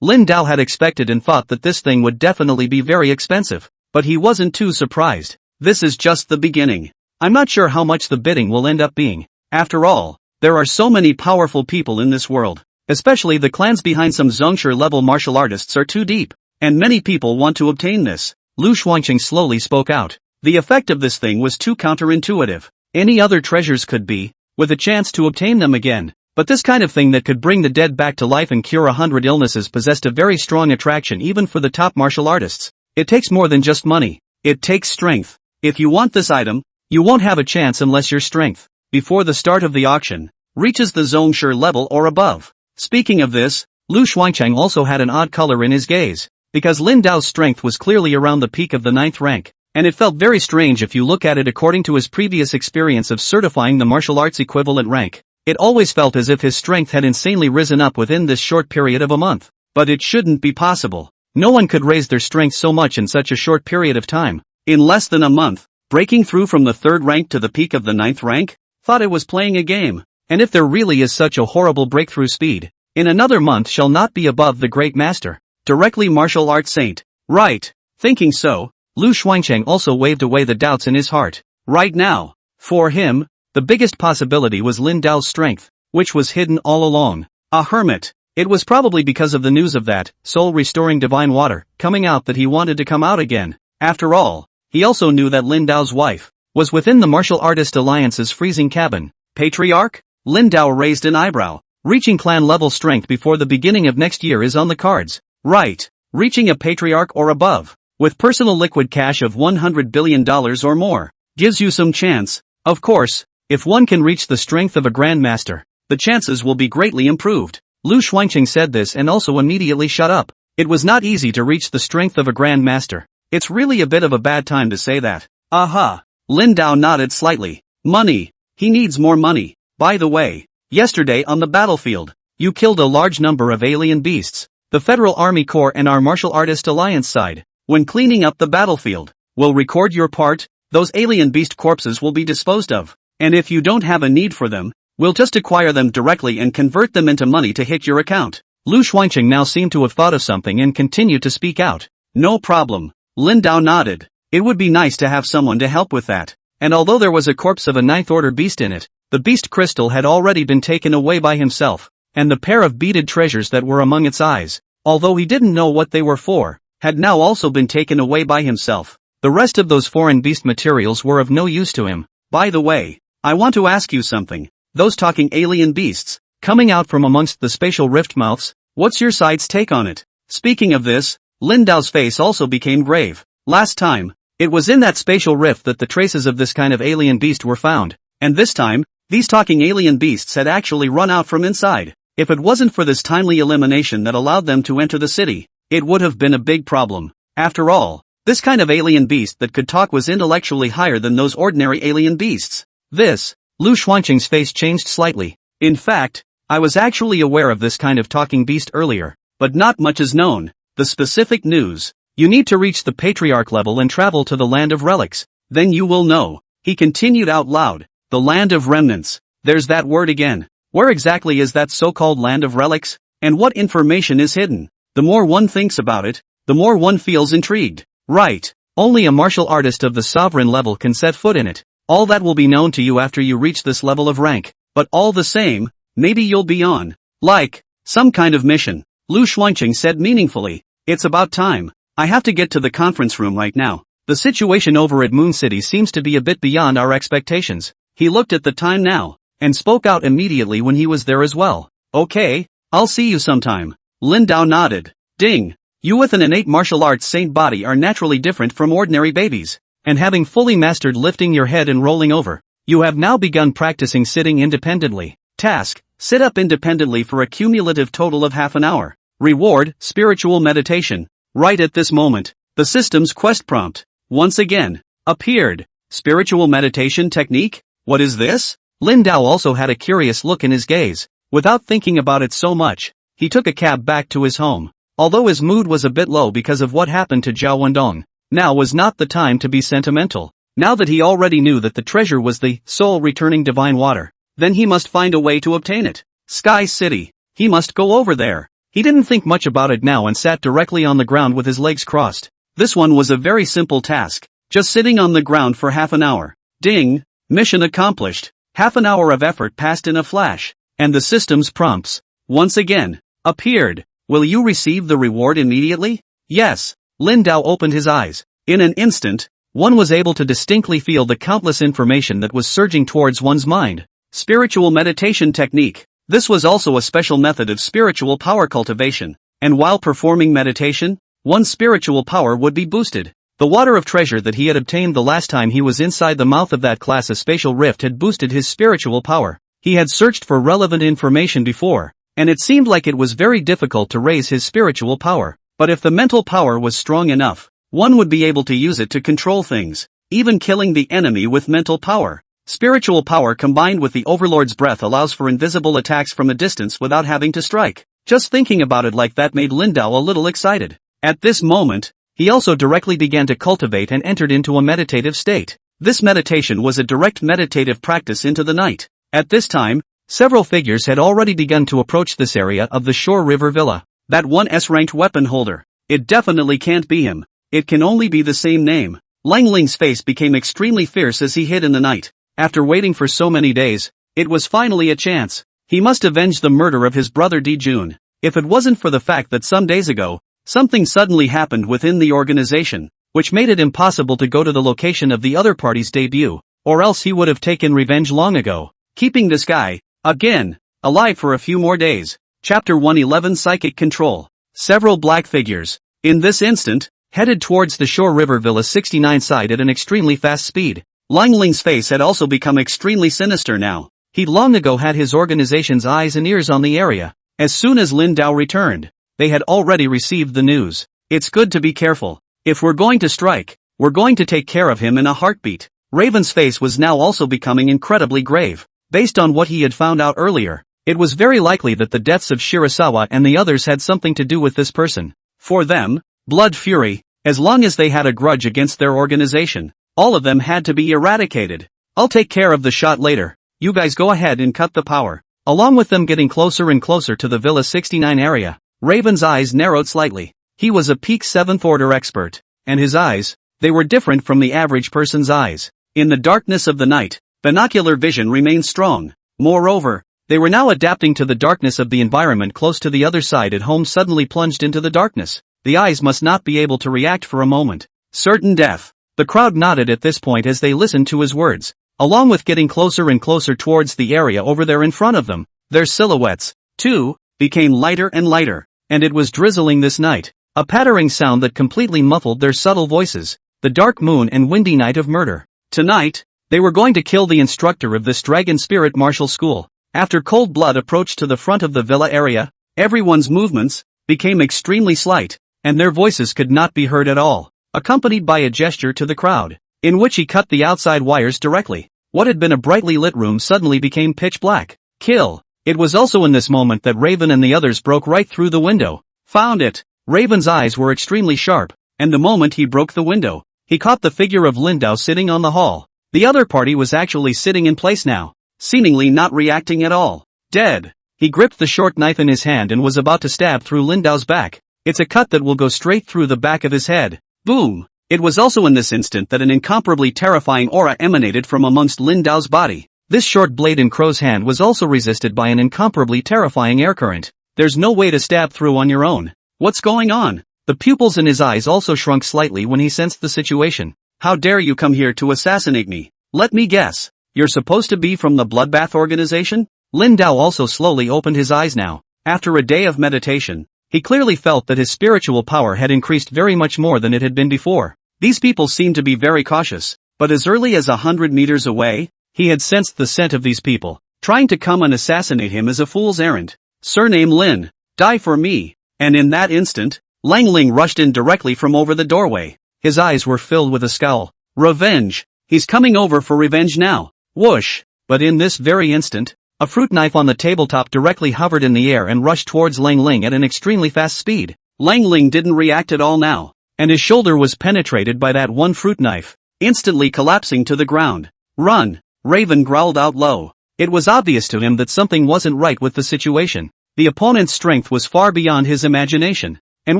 Lin Dao had expected and thought that this thing would definitely be very expensive, but he wasn't too surprised. This is just the beginning. I'm not sure how much the bidding will end up being. After all, there are so many powerful people in this world. Especially the clans behind some Zhongsher-level martial artists are too deep, and many people want to obtain this. Lu Xuancheng slowly spoke out. The effect of this thing was too counterintuitive. Any other treasures could be, with a chance to obtain them again. But this kind of thing that could bring the dead back to life and cure 100 illnesses possessed a very strong attraction even for the top martial artists. It takes more than just money. It takes strength. If you want this item, you won't have a chance unless your strength, before the start of the auction, reaches the Zhongsher level or above. Speaking of this, Lu Xuancheng also had an odd color in his gaze, because Lin Dao's strength was clearly around the peak of the 9th rank, and it felt very strange if you look at it according to his previous experience of certifying the martial arts equivalent rank. It always felt as if his strength had insanely risen up within this short period of a month. But it shouldn't be possible. No one could raise their strength so much in such a short period of time. In less than a month, breaking through from the 3rd rank to the peak of the 9th rank? Thought it was playing a game. And if there really is such a horrible breakthrough speed, in another month shall not be above the great master. Directly martial arts saint. Right. Thinking so, Lu Xuancheng also waved away the doubts in his heart. Right now, for him, the biggest possibility was Lin Dao's strength, which was hidden all along. A hermit. It was probably because of the news of that soul-restoring divine water coming out that he wanted to come out again. After all, he also knew that Lin Dao's wife was within the Martial Artist Alliance's freezing cabin. Patriarch? Lin Dao raised an eyebrow. Reaching clan-level strength before the beginning of next year is on the cards. Right. Reaching a patriarch or above, with personal liquid cash of $100 billion or more, gives you some chance. Of course, if one can reach the strength of a grandmaster, the chances will be greatly improved. Lu Xuancheng said this and also immediately shut up. It was not easy to reach the strength of a grandmaster. It's really a bit of a bad time to say that. Aha. Lin Dao nodded slightly. Money. He needs more money. By the way, yesterday on the battlefield, you killed a large number of alien beasts. The Federal Army Corps and our Martial Artist Alliance side, when cleaning up the battlefield, will record your part. Those alien beast corpses will be disposed of. And if you don't have a need for them, we'll just acquire them directly and convert them into money to hit your account. Lu Xuancheng now seemed to have thought of something and continued to speak out. No problem. Lin Dao nodded. It would be nice to have someone to help with that. And although there was a corpse of a 9th order beast in it, the beast crystal had already been taken away by himself, and the pair of beaded treasures that were among its eyes, although he didn't know what they were for, had now also been taken away by himself. The rest of those foreign beast materials were of no use to him. By the way, I want to ask you something. Those talking alien beasts, coming out from amongst the spatial rift mouths, what's your side's take on it? Speaking of this, Lin Dao's face also became grave. Last time, it was in that spatial rift that the traces of this kind of alien beast were found, and this time, these talking alien beasts had actually run out from inside. If it wasn't for this timely elimination that allowed them to enter the city, it would have been a big problem. After all, this kind of alien beast that could talk was intellectually higher than those ordinary alien beasts. Lu Xuancheng's face changed slightly. In fact, I was actually aware of this kind of talking beast earlier, but not much is known. The specific news. You need to reach the patriarch level and travel to the land of relics. Then you will know. He continued out loud. The land of remnants. There's that word again. Where exactly is that so-called land of relics? And what information is hidden? The more one thinks about it, the more one feels intrigued. Right. Only a martial artist of the sovereign level can set foot in it. All that will be known to you after you reach this level of rank. But all the same, maybe you'll be on, like, some kind of mission. Lu Xuancheng said meaningfully. It's about time. I have to get to the conference room right now. The situation over at Moon City seems to be a bit beyond our expectations. He looked at the time now, and spoke out immediately when he was there as well. Okay, I'll see you sometime. Lin Dao nodded. Ding. You with an innate martial arts saint body are naturally different from ordinary babies. And having fully mastered lifting your head and rolling over, you have now begun practicing sitting independently. Task: sit up independently for a cumulative total of half an hour. Reward: spiritual meditation. Right at this moment, the system's quest prompt, once again, appeared. Spiritual meditation technique? What is this? Lin Dao also had a curious look in his gaze. Without thinking about it so much, he took a cab back to his home. Although his mood was a bit low because of what happened to Zhao Wendong, now was not the time to be sentimental. Now that he already knew that the treasure was the soul returning divine water, then he must find a way to obtain it. Sky City. He must go over there. He didn't think much about it now and sat directly on the ground with his legs crossed. This one was a very simple task. Just sitting on the ground for half an hour. Ding! Mission accomplished. Half an hour of effort passed in a flash. And the system's prompts, once again, appeared. Will you receive the reward immediately? Yes. Lin Dao opened his eyes. In an instant, one was able to distinctly feel the countless information that was surging towards one's mind. Spiritual meditation technique. This was also a special method of spiritual power cultivation. And while performing meditation, one's spiritual power would be boosted. The water of treasure that he had obtained the last time he was inside the mouth of that class of spatial rift had boosted his spiritual power. He had searched for relevant information before, and it seemed like it was very difficult to raise his spiritual power. But if the mental power was strong enough, one would be able to use it to control things, even killing the enemy with mental power. Spiritual power combined with the Overlord's breath allows for invisible attacks from a distance without having to strike. Just thinking about it like that made Lin Dao a little excited. At this moment, he also directly began to cultivate and entered into a meditative state. This meditation was a direct meditative practice into the night. At this time, several figures had already begun to approach this area of the Shore River Villa. That one S-ranked weapon holder. It definitely can't be him. It can only be the same name. Lang Ling's face became extremely fierce as he hid in the night. After waiting for so many days, it was finally a chance. He must avenge the murder of his brother Di Jun. If it wasn't for the fact that some days ago, something suddenly happened within the organization, which made it impossible to go to the location of the other party's debut, or else he would have taken revenge long ago. Keeping this guy, again, alive for a few more days. Chapter 111 Psychic Control. Several black figures, in this instant, headed towards the Shore River Villa 69 side at an extremely fast speed. Lang Ling's face had also become extremely sinister now. He'd long ago had his organization's eyes and ears on the area. As soon as Lin Dao returned, they had already received the news. It's good to be careful. If we're going to strike, we're going to take care of him in a heartbeat. Raven's face was now also becoming incredibly grave. Based on what he had found out earlier, it was very likely that the deaths of Shirasawa and the others had something to do with this person. For them, blood fury, as long as they had a grudge against their organization, all of them had to be eradicated. I'll take care of the shot later. You guys go ahead and cut the power. Along with them getting closer and closer to the Villa 69 area, Raven's eyes narrowed slightly. He was a peak 7th order expert, and his eyes, they were different from the average person's eyes. In the darkness of the night, binocular vision remained strong. Moreover, they were now adapting to the darkness of the environment close to the other side at home suddenly plunged into the darkness. The eyes must not be able to react for a moment. Certain death. The crowd nodded at this point as they listened to his words. Along with getting closer and closer towards the area over there in front of them, their silhouettes, too, became lighter and lighter, and it was drizzling this night. A pattering sound that completely muffled their subtle voices. The dark moon and windy night of murder. Tonight, they were going to kill the instructor of this dragon spirit martial school. After Cold Blood approached to the front of the villa area, everyone's movements became extremely slight, and their voices could not be heard at all, accompanied by a gesture to the crowd, in which he cut the outside wires directly. What had been a brightly lit room suddenly became pitch black. Kill. It was also in this moment that Raven and the others broke right through the window. Found it. Raven's eyes were extremely sharp, and the moment he broke the window, he caught the figure of Lin Dao sitting on the hall. The other party was actually sitting in place now, seemingly not reacting at all. Dead. He gripped the short knife in his hand and was about to stab through Lin Dao's back. It's a cut that will go straight through the back of his head. Boom. It was also in this instant that an incomparably terrifying aura emanated from amongst Lin Dao's body. This short blade in Crow's hand was also resisted by an incomparably terrifying air current. There's no way to stab through on your own. What's going on? The pupils in his eyes also shrunk slightly when he sensed the situation. How dare you come here to assassinate me? Let me guess. You're supposed to be from the Bloodbath organization? Lin Dao also slowly opened his eyes now. After a day of meditation, he clearly felt that his spiritual power had increased very much more than it had been before. These people seemed to be very cautious, but as early as 100 meters away, he had sensed the scent of these people. Trying to come and assassinate him is a fool's errand. Surname Lin. Die for me. And in that instant, Lang Ling rushed in directly from over the doorway. His eyes were filled with a scowl. Revenge. He's coming over for revenge now. Whoosh! But in this very instant, a fruit knife on the tabletop directly hovered in the air and rushed towards Lang Ling at an extremely fast speed. Lang Ling didn't react at all now, and his shoulder was penetrated by that one fruit knife. instantly collapsing to the ground. "Run!" Raven growled out low. It was obvious to him that something wasn't right with the situation. The opponent's strength was far beyond his imagination. And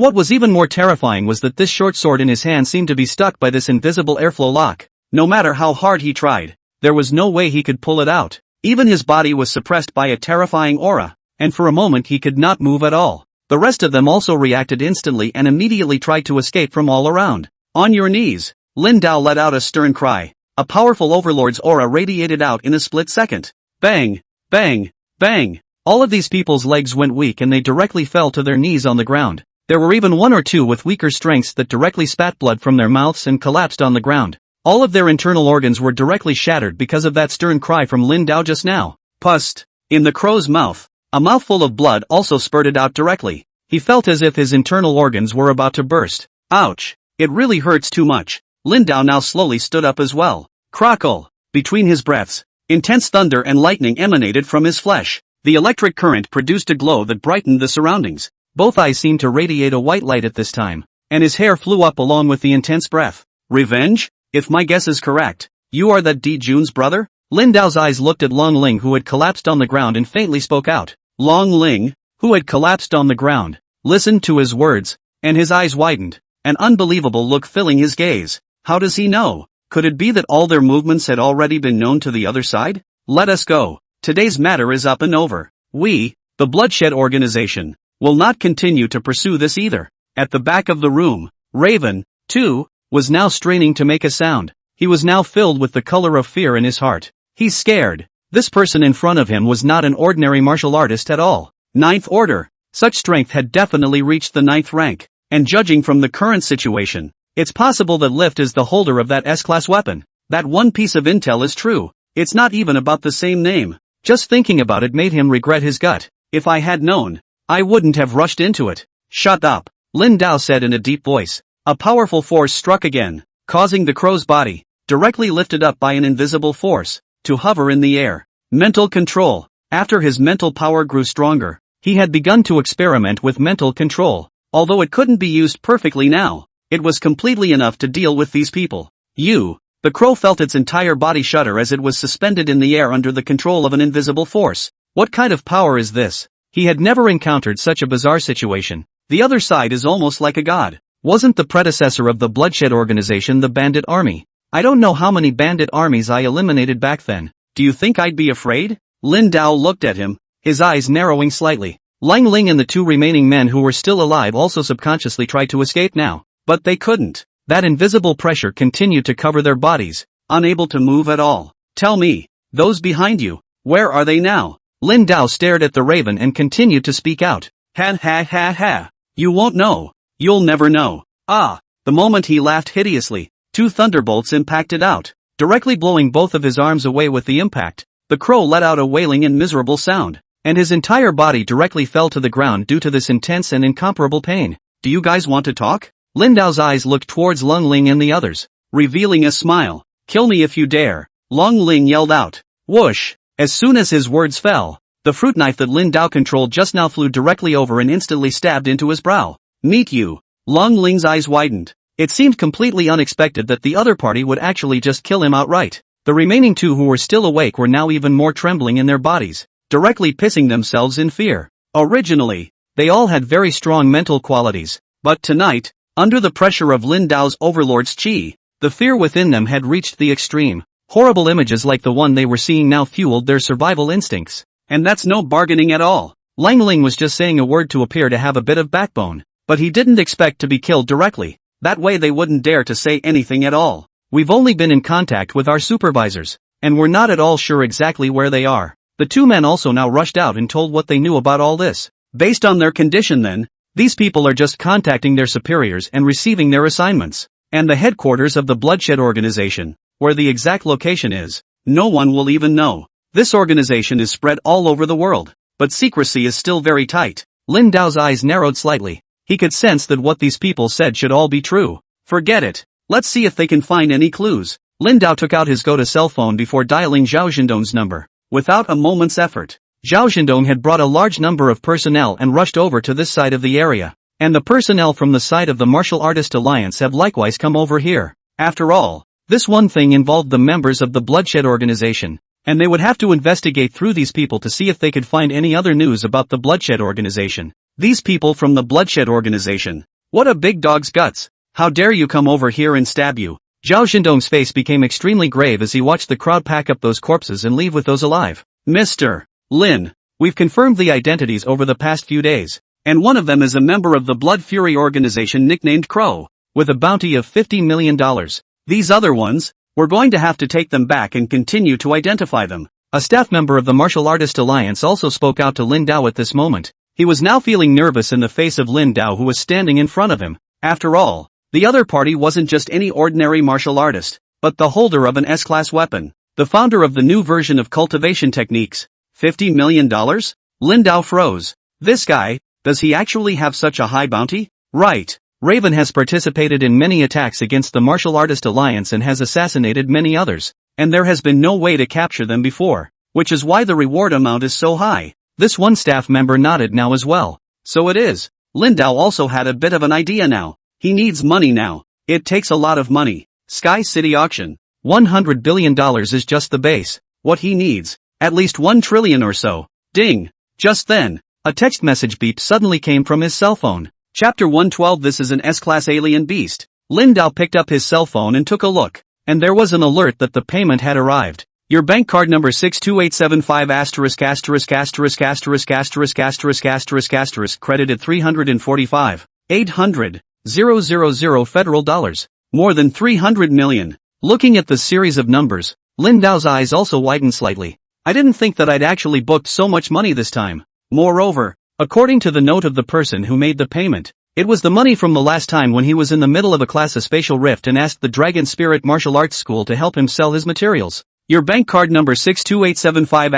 what was even more terrifying was that this short sword in his hand seemed to be stuck by this invisible airflow lock. No matter how hard he tried, there was no way he could pull it out. Even his body was suppressed by a terrifying aura, and for a moment he could not move at all. The rest of them also reacted instantly and immediately tried to escape from all around. "On your knees!" Lin Dao let out a stern cry. A powerful overlord's aura radiated out in a split second. Bang! Bang! Bang! All of these people's legs went weak and they directly fell to their knees on the ground. There were even one or two with weaker strengths that directly spat blood from their mouths and collapsed on the ground. All of their internal organs were directly shattered because of that stern cry from Lin Dao just now. Pust! In the crow's mouth, a mouthful of blood also spurted out directly. He felt as if his internal organs were about to burst. Ouch! It really hurts too much. Lin Dao now slowly stood up as well. Crackle! Between his breaths, intense thunder and lightning emanated from his flesh. The electric current produced a glow that brightened the surroundings. Both eyes seemed to radiate a white light at this time, and his hair flew up along with the intense breath. Revenge? If my guess is correct, you are that Di Jun's brother? Lin Dao's eyes looked at Long Ling, who had collapsed on the ground, and faintly spoke out. Long Ling, who had collapsed on the ground, listened to his words, and his eyes widened, an unbelievable look filling his gaze. How does he know? Could it be that all their movements had already been known to the other side? Let us go. Today's matter is up and over. We, the Bloodshed Organization, will not continue to pursue this either. At the back of the room, Raven, too, was now straining to make a sound. He was now filled with the color of fear in his heart. He's scared. This person in front of him was not an ordinary martial artist at all. Ninth order. Such strength had definitely reached the 9th rank. And judging from the current situation, it's possible that Lift is the holder of that S-class weapon. That one piece of intel is true. It's not even about the same name. Just thinking about it made him regret his gut. If I had known, I wouldn't have rushed into it. Shut up, Lin Dao said in a deep voice. A powerful force struck again, causing the crow's body, directly lifted up by an invisible force, to hover in the air. Mental control. After his mental power grew stronger, he had begun to experiment with mental control. Although it couldn't be used perfectly now, it was completely enough to deal with these people. The crow felt its entire body shudder as it was suspended in the air under the control of an invisible force. What kind of power is this? He had never encountered such a bizarre situation. The other side is almost like a god. Wasn't the predecessor of the Bloodshed Organization the Bandit Army? I don't know how many bandit armies I eliminated back then. Do you think I'd be afraid? Lin Dao looked at him, his eyes narrowing slightly. Lang Ling and the two remaining men who were still alive also subconsciously tried to escape now, but they couldn't. That invisible pressure continued to cover their bodies, unable to move at all. Tell me, those behind you, where are they now? Lin Dao stared at the raven and continued to speak out. Ha ha ha ha. You won't know. You'll never know. Ah! The moment he laughed hideously, two thunderbolts impacted out, directly blowing both of his arms away with the impact. The crow let out a wailing and miserable sound, and his entire body directly fell to the ground due to this intense and incomparable pain. Do you guys want to talk? Lin Dao's eyes looked towards Long Ling and the others, revealing a smile. Kill me if you dare, Long Ling yelled out. Whoosh! As soon as his words fell, the fruit knife that Lin Dao controlled just now flew directly over and instantly stabbed into his brow. Meet you. Long Ling's eyes widened. It seemed completely unexpected that the other party would actually just kill him outright. The remaining two who were still awake were now even more trembling in their bodies, directly pissing themselves in fear. Originally, they all had very strong mental qualities, but tonight, under the pressure of Lin Dao's overlord's chi, the fear within them had reached the extreme. Horrible images like the one they were seeing now fueled their survival instincts. And that's no bargaining at all. Lang Ling was just saying a word to appear to have a bit of backbone, but he didn't expect to be killed directly. That way they wouldn't dare to say anything at all. We've only been in contact with our supervisors, and we're not at all sure exactly where they are. The two men also now rushed out and told what they knew about all this. Based on their condition then, these people are just contacting their superiors and receiving their assignments. And the headquarters of the Bloodshed Organization, where the exact location is, no one will even know. This organization is spread all over the world, but secrecy is still very tight. Lin Dao's eyes narrowed slightly. He could sense that what these people said should all be true. Forget it. Let's see if they can find any clues. Lin Dao took out his Go-To cell phone before dialing Zhao Zhendong's number. Without a moment's effort, Zhao Zhendong had brought a large number of personnel and rushed over to this side of the area. And the personnel from the side of the Martial Artist Alliance have likewise come over here. After all, This one thing involved the members of the Bloodshed organization, and they would have to investigate through these people to see if they could find any other news about the Bloodshed organization. These people from the Bloodshed organization. What a big dog's guts. How dare you come over here and stab you? Zhao Xindong's face became extremely grave as he watched the crowd pack up those corpses and leave with those alive. Mr. Lin, we've confirmed the identities over the past few days, and one of them is a member of the Blood Fury organization nicknamed Crow, with a bounty of $50 million. These other ones, we're going to have to take them back and continue to identify them. A staff member of the Martial Artist Alliance also spoke out to Lin Dao at this moment. He was now feeling nervous in the face of Lin Dao, who was standing in front of him. After all, the other party wasn't just any ordinary martial artist, but the holder of an S-class weapon, the founder of the new version of cultivation techniques. $50 million? Lin Dao froze. This guy, does he actually have such a high bounty? Right. Raven has participated in many attacks against the Martial Artist Alliance and has assassinated many others, and there has been no way to capture them before, which is why the reward amount is so high. This one staff member nodded now as well. So it is. Lin Dao also had a bit of an idea now. He needs money now. It takes a lot of money. Sky City Auction. $100 billion is just the base. What he needs, at least $1 trillion or so. Ding. Just then, a text message beep suddenly came from his cell phone. Chapter 112. This is an S-class alien beast. Lin Dao picked up his cell phone and took a look, and there was an alert that the payment had arrived. Your bank card number 62875 ********** credited 345,800,000 federal dollars. More than 300 million. Looking at the series of numbers, Lin Dao's eyes also widened slightly. I didn't think that I'd actually booked so much money this time. Moreover, according to the note of the person who made the payment, it was the money from the last time when he was in the middle of a class of Spatial Rift and asked the Dragon Spirit Martial Arts School to help him sell his materials. Your bank card number 62875 *********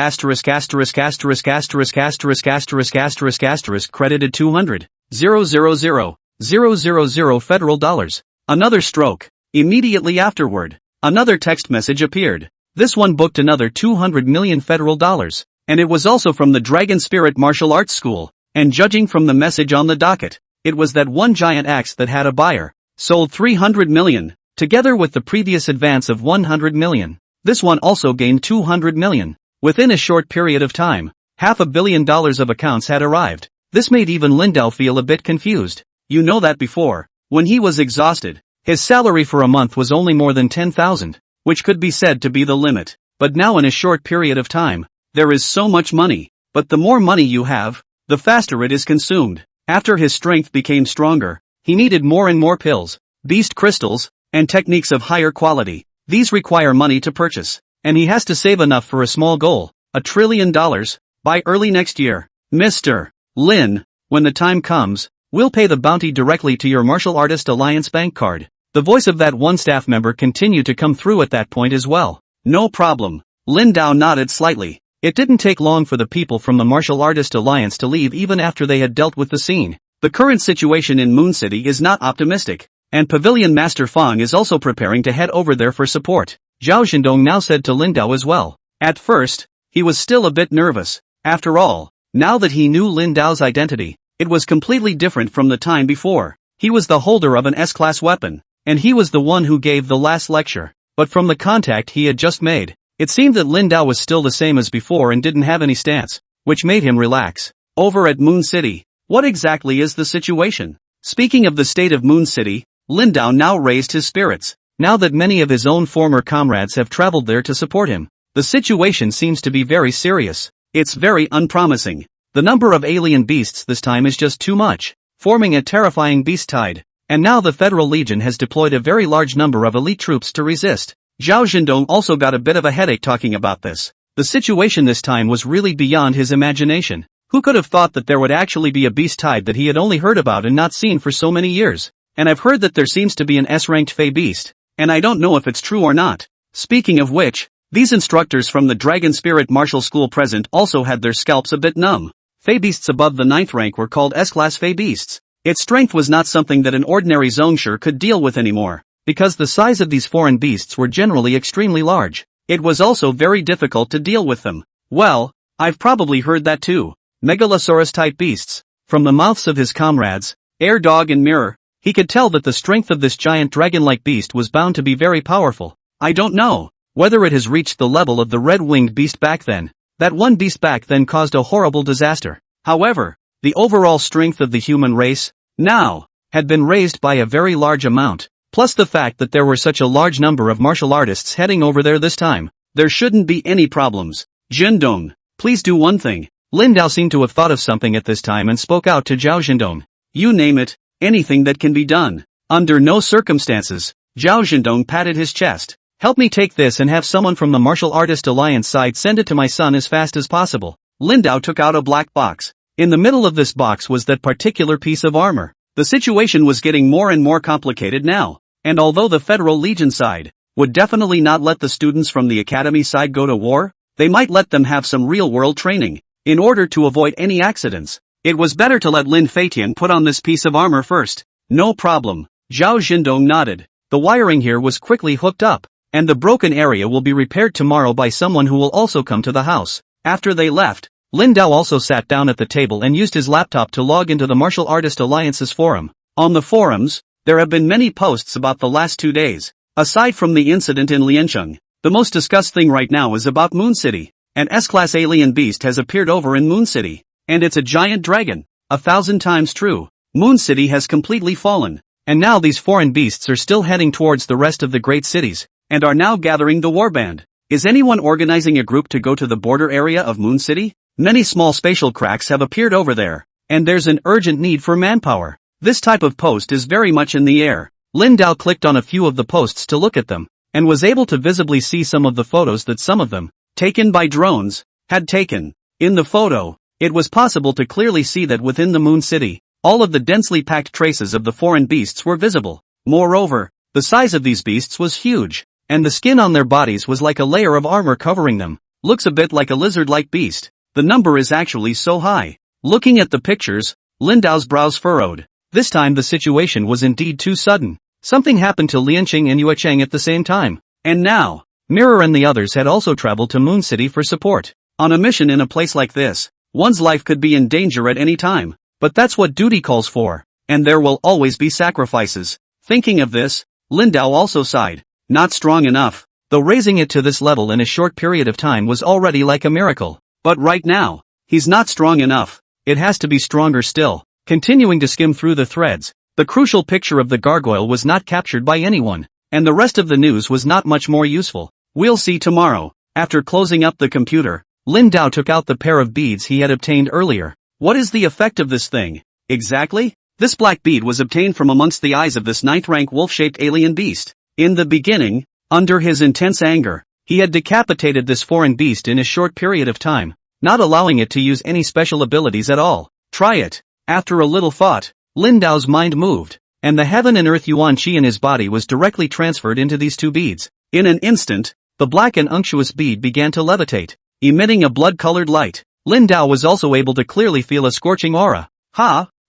credited 200,000 federal dollars. Another stroke. Immediately afterward, another text message appeared. This one booked another 200 million federal dollars, and it was also from the Dragon Spirit Martial Arts School, and judging from the message on the docket, it was that one giant axe that had a buyer, sold 300 million, together with the previous advance of 100 million. This one also gained 200 million. Within a short period of time, $500 million of accounts had arrived. This made even Lin Dao feel a bit confused. You know that before, when he was exhausted, his salary for a month was only more than 10,000, which could be said to be the limit. But now in a short period of time, there is so much money. But the more money you have, the faster it is consumed. After his strength became stronger, he needed more and more pills, beast crystals, and techniques of higher quality. These require money to purchase, and he has to save enough for a small goal, $1 trillion, by early next year. Mr. Lin, when the time comes, we'll pay the bounty directly to your Martial Artist Alliance bank card. The voice of that one staff member continued to come through at that point as well. No problem. Lin Dao nodded slightly. It didn't take long for the people from the Martial Artist Alliance to leave even after they had dealt with the scene. The current situation in Moon City is not optimistic, and Pavilion Master Fang is also preparing to head over there for support. Zhao Xindong now said to Lin Dao as well. At first, he was still a bit nervous. After all, now that he knew Lin Dao's identity, it was completely different from the time before. He was the holder of an S-class weapon, and he was the one who gave the last lecture. But from the contact he had just made, it seemed that Lin Dao was still the same as before and didn't have any stance, which made him relax. Over at Moon City, what exactly is the situation? Speaking of the state of Moon City, Lin Dao now raised his spirits. Now that many of his own former comrades have traveled there to support him, the situation seems to be very serious. It's very unpromising. The number of alien beasts this time is just too much, forming a terrifying beast tide. And now the Federal Legion has deployed a very large number of elite troops to resist. Zhao Xindong also got a bit of a headache talking about this. The situation this time was really beyond his imagination. Who could have thought that there would actually be a beast tide that he had only heard about and not seen for so many years? And I've heard that there seems to be an S-ranked Fey beast, and I don't know if it's true or not. Speaking of which, these instructors from the Dragon Spirit Martial School present also had their scalps a bit numb. Fey beasts above the 9th rank were called S-class Fey beasts. Its strength was not something that an ordinary Zongshur could deal with anymore, because the size of these foreign beasts were generally extremely large. It was also very difficult to deal with them. Well, I've probably heard that too. Megalosaurus-type beasts. From the mouths of his comrades, Air Dog and Mirror, he could tell that the strength of this giant dragon-like beast was bound to be very powerful. I don't know whether it has reached the level of the red-winged beast back then. That one beast back then caused a horrible disaster. However, the overall strength of the human race, now, had been raised by a very large amount, plus the fact that there were such a large number of martial artists heading over there this time. There shouldn't be any problems. Jindong, please do one thing. Lin Dao seemed to have thought of something at this time and spoke out to Zhao Jindong. You name it, anything that can be done. Under no circumstances. Zhao Jindong patted his chest. Help me take this and have someone from the Martial Artist Alliance side send it to my son as fast as possible. Lin Dao took out a black box. In the middle of this box was that particular piece of armor. The situation was getting more and more complicated now, and although the Federal Legion side would definitely not let the students from the Academy side go to war, they might let them have some real-world training, in order to avoid any accidents. It was better to let Lin Feitian put on this piece of armor first. No problem. Zhao Jindong nodded. The wiring here was quickly hooked up, and the broken area will be repaired tomorrow by someone who will also come to the house. After they left, Lin Dao also sat down at the table and used his laptop to log into the Martial Artist Alliance's forum. On the forums, there have been many posts about the last 2 days. Aside from the incident in Liancheng, the most discussed thing right now is about Moon City. An S-class alien beast has appeared over in Moon City, and it's a giant dragon. 1,000 times true. Moon City has completely fallen, and now these foreign beasts are still heading towards the rest of the great cities, and are now gathering the warband. Is anyone organizing a group to go to the border area of Moon City? Many small spatial cracks have appeared over there, and there's an urgent need for manpower. This type of post is very much in the air. Lin Dao clicked on a few of the posts to look at them, and was able to visibly see some of the photos that some of them, taken by drones, had taken. In the photo, it was possible to clearly see that within the Moon City, all of the densely packed traces of the foreign beasts were visible. Moreover, the size of these beasts was huge, and the skin on their bodies was like a layer of armor covering them. Looks a bit like a lizard-like beast. The number is actually so high. Looking at the pictures, Lin Dao's brows furrowed. This time the situation was indeed too sudden. Something happened to Liancheng and Yuecheng at the same time. And now, Mirror and the others had also traveled to Moon City for support. On a mission in a place like this, one's life could be in danger at any time. But that's what duty calls for. And there will always be sacrifices. Thinking of this, Lin Dao also sighed. Not strong enough. Though raising it to this level in a short period of time was already like a miracle. But right now, he's not strong enough. It has to be stronger still. Continuing to skim through the threads, the crucial picture of the gargoyle was not captured by anyone, and the rest of the news was not much more useful. We'll see tomorrow. After closing up the computer, Lin Dao took out the pair of beads he had obtained earlier. What is the effect of this thing? Exactly? This black bead was obtained from amongst the eyes of this 9th-rank wolf-shaped alien beast. In the beginning, under his intense anger, he had decapitated this foreign beast in a short period of time, not allowing it to use any special abilities at all. Try it. After a little thought, Lin Dao's mind moved, and the heaven and earth yuan qi in his body was directly transferred into these two beads. In an instant, the black and unctuous bead began to levitate, emitting a blood-colored light. Lin Dao was also able to clearly feel a scorching aura.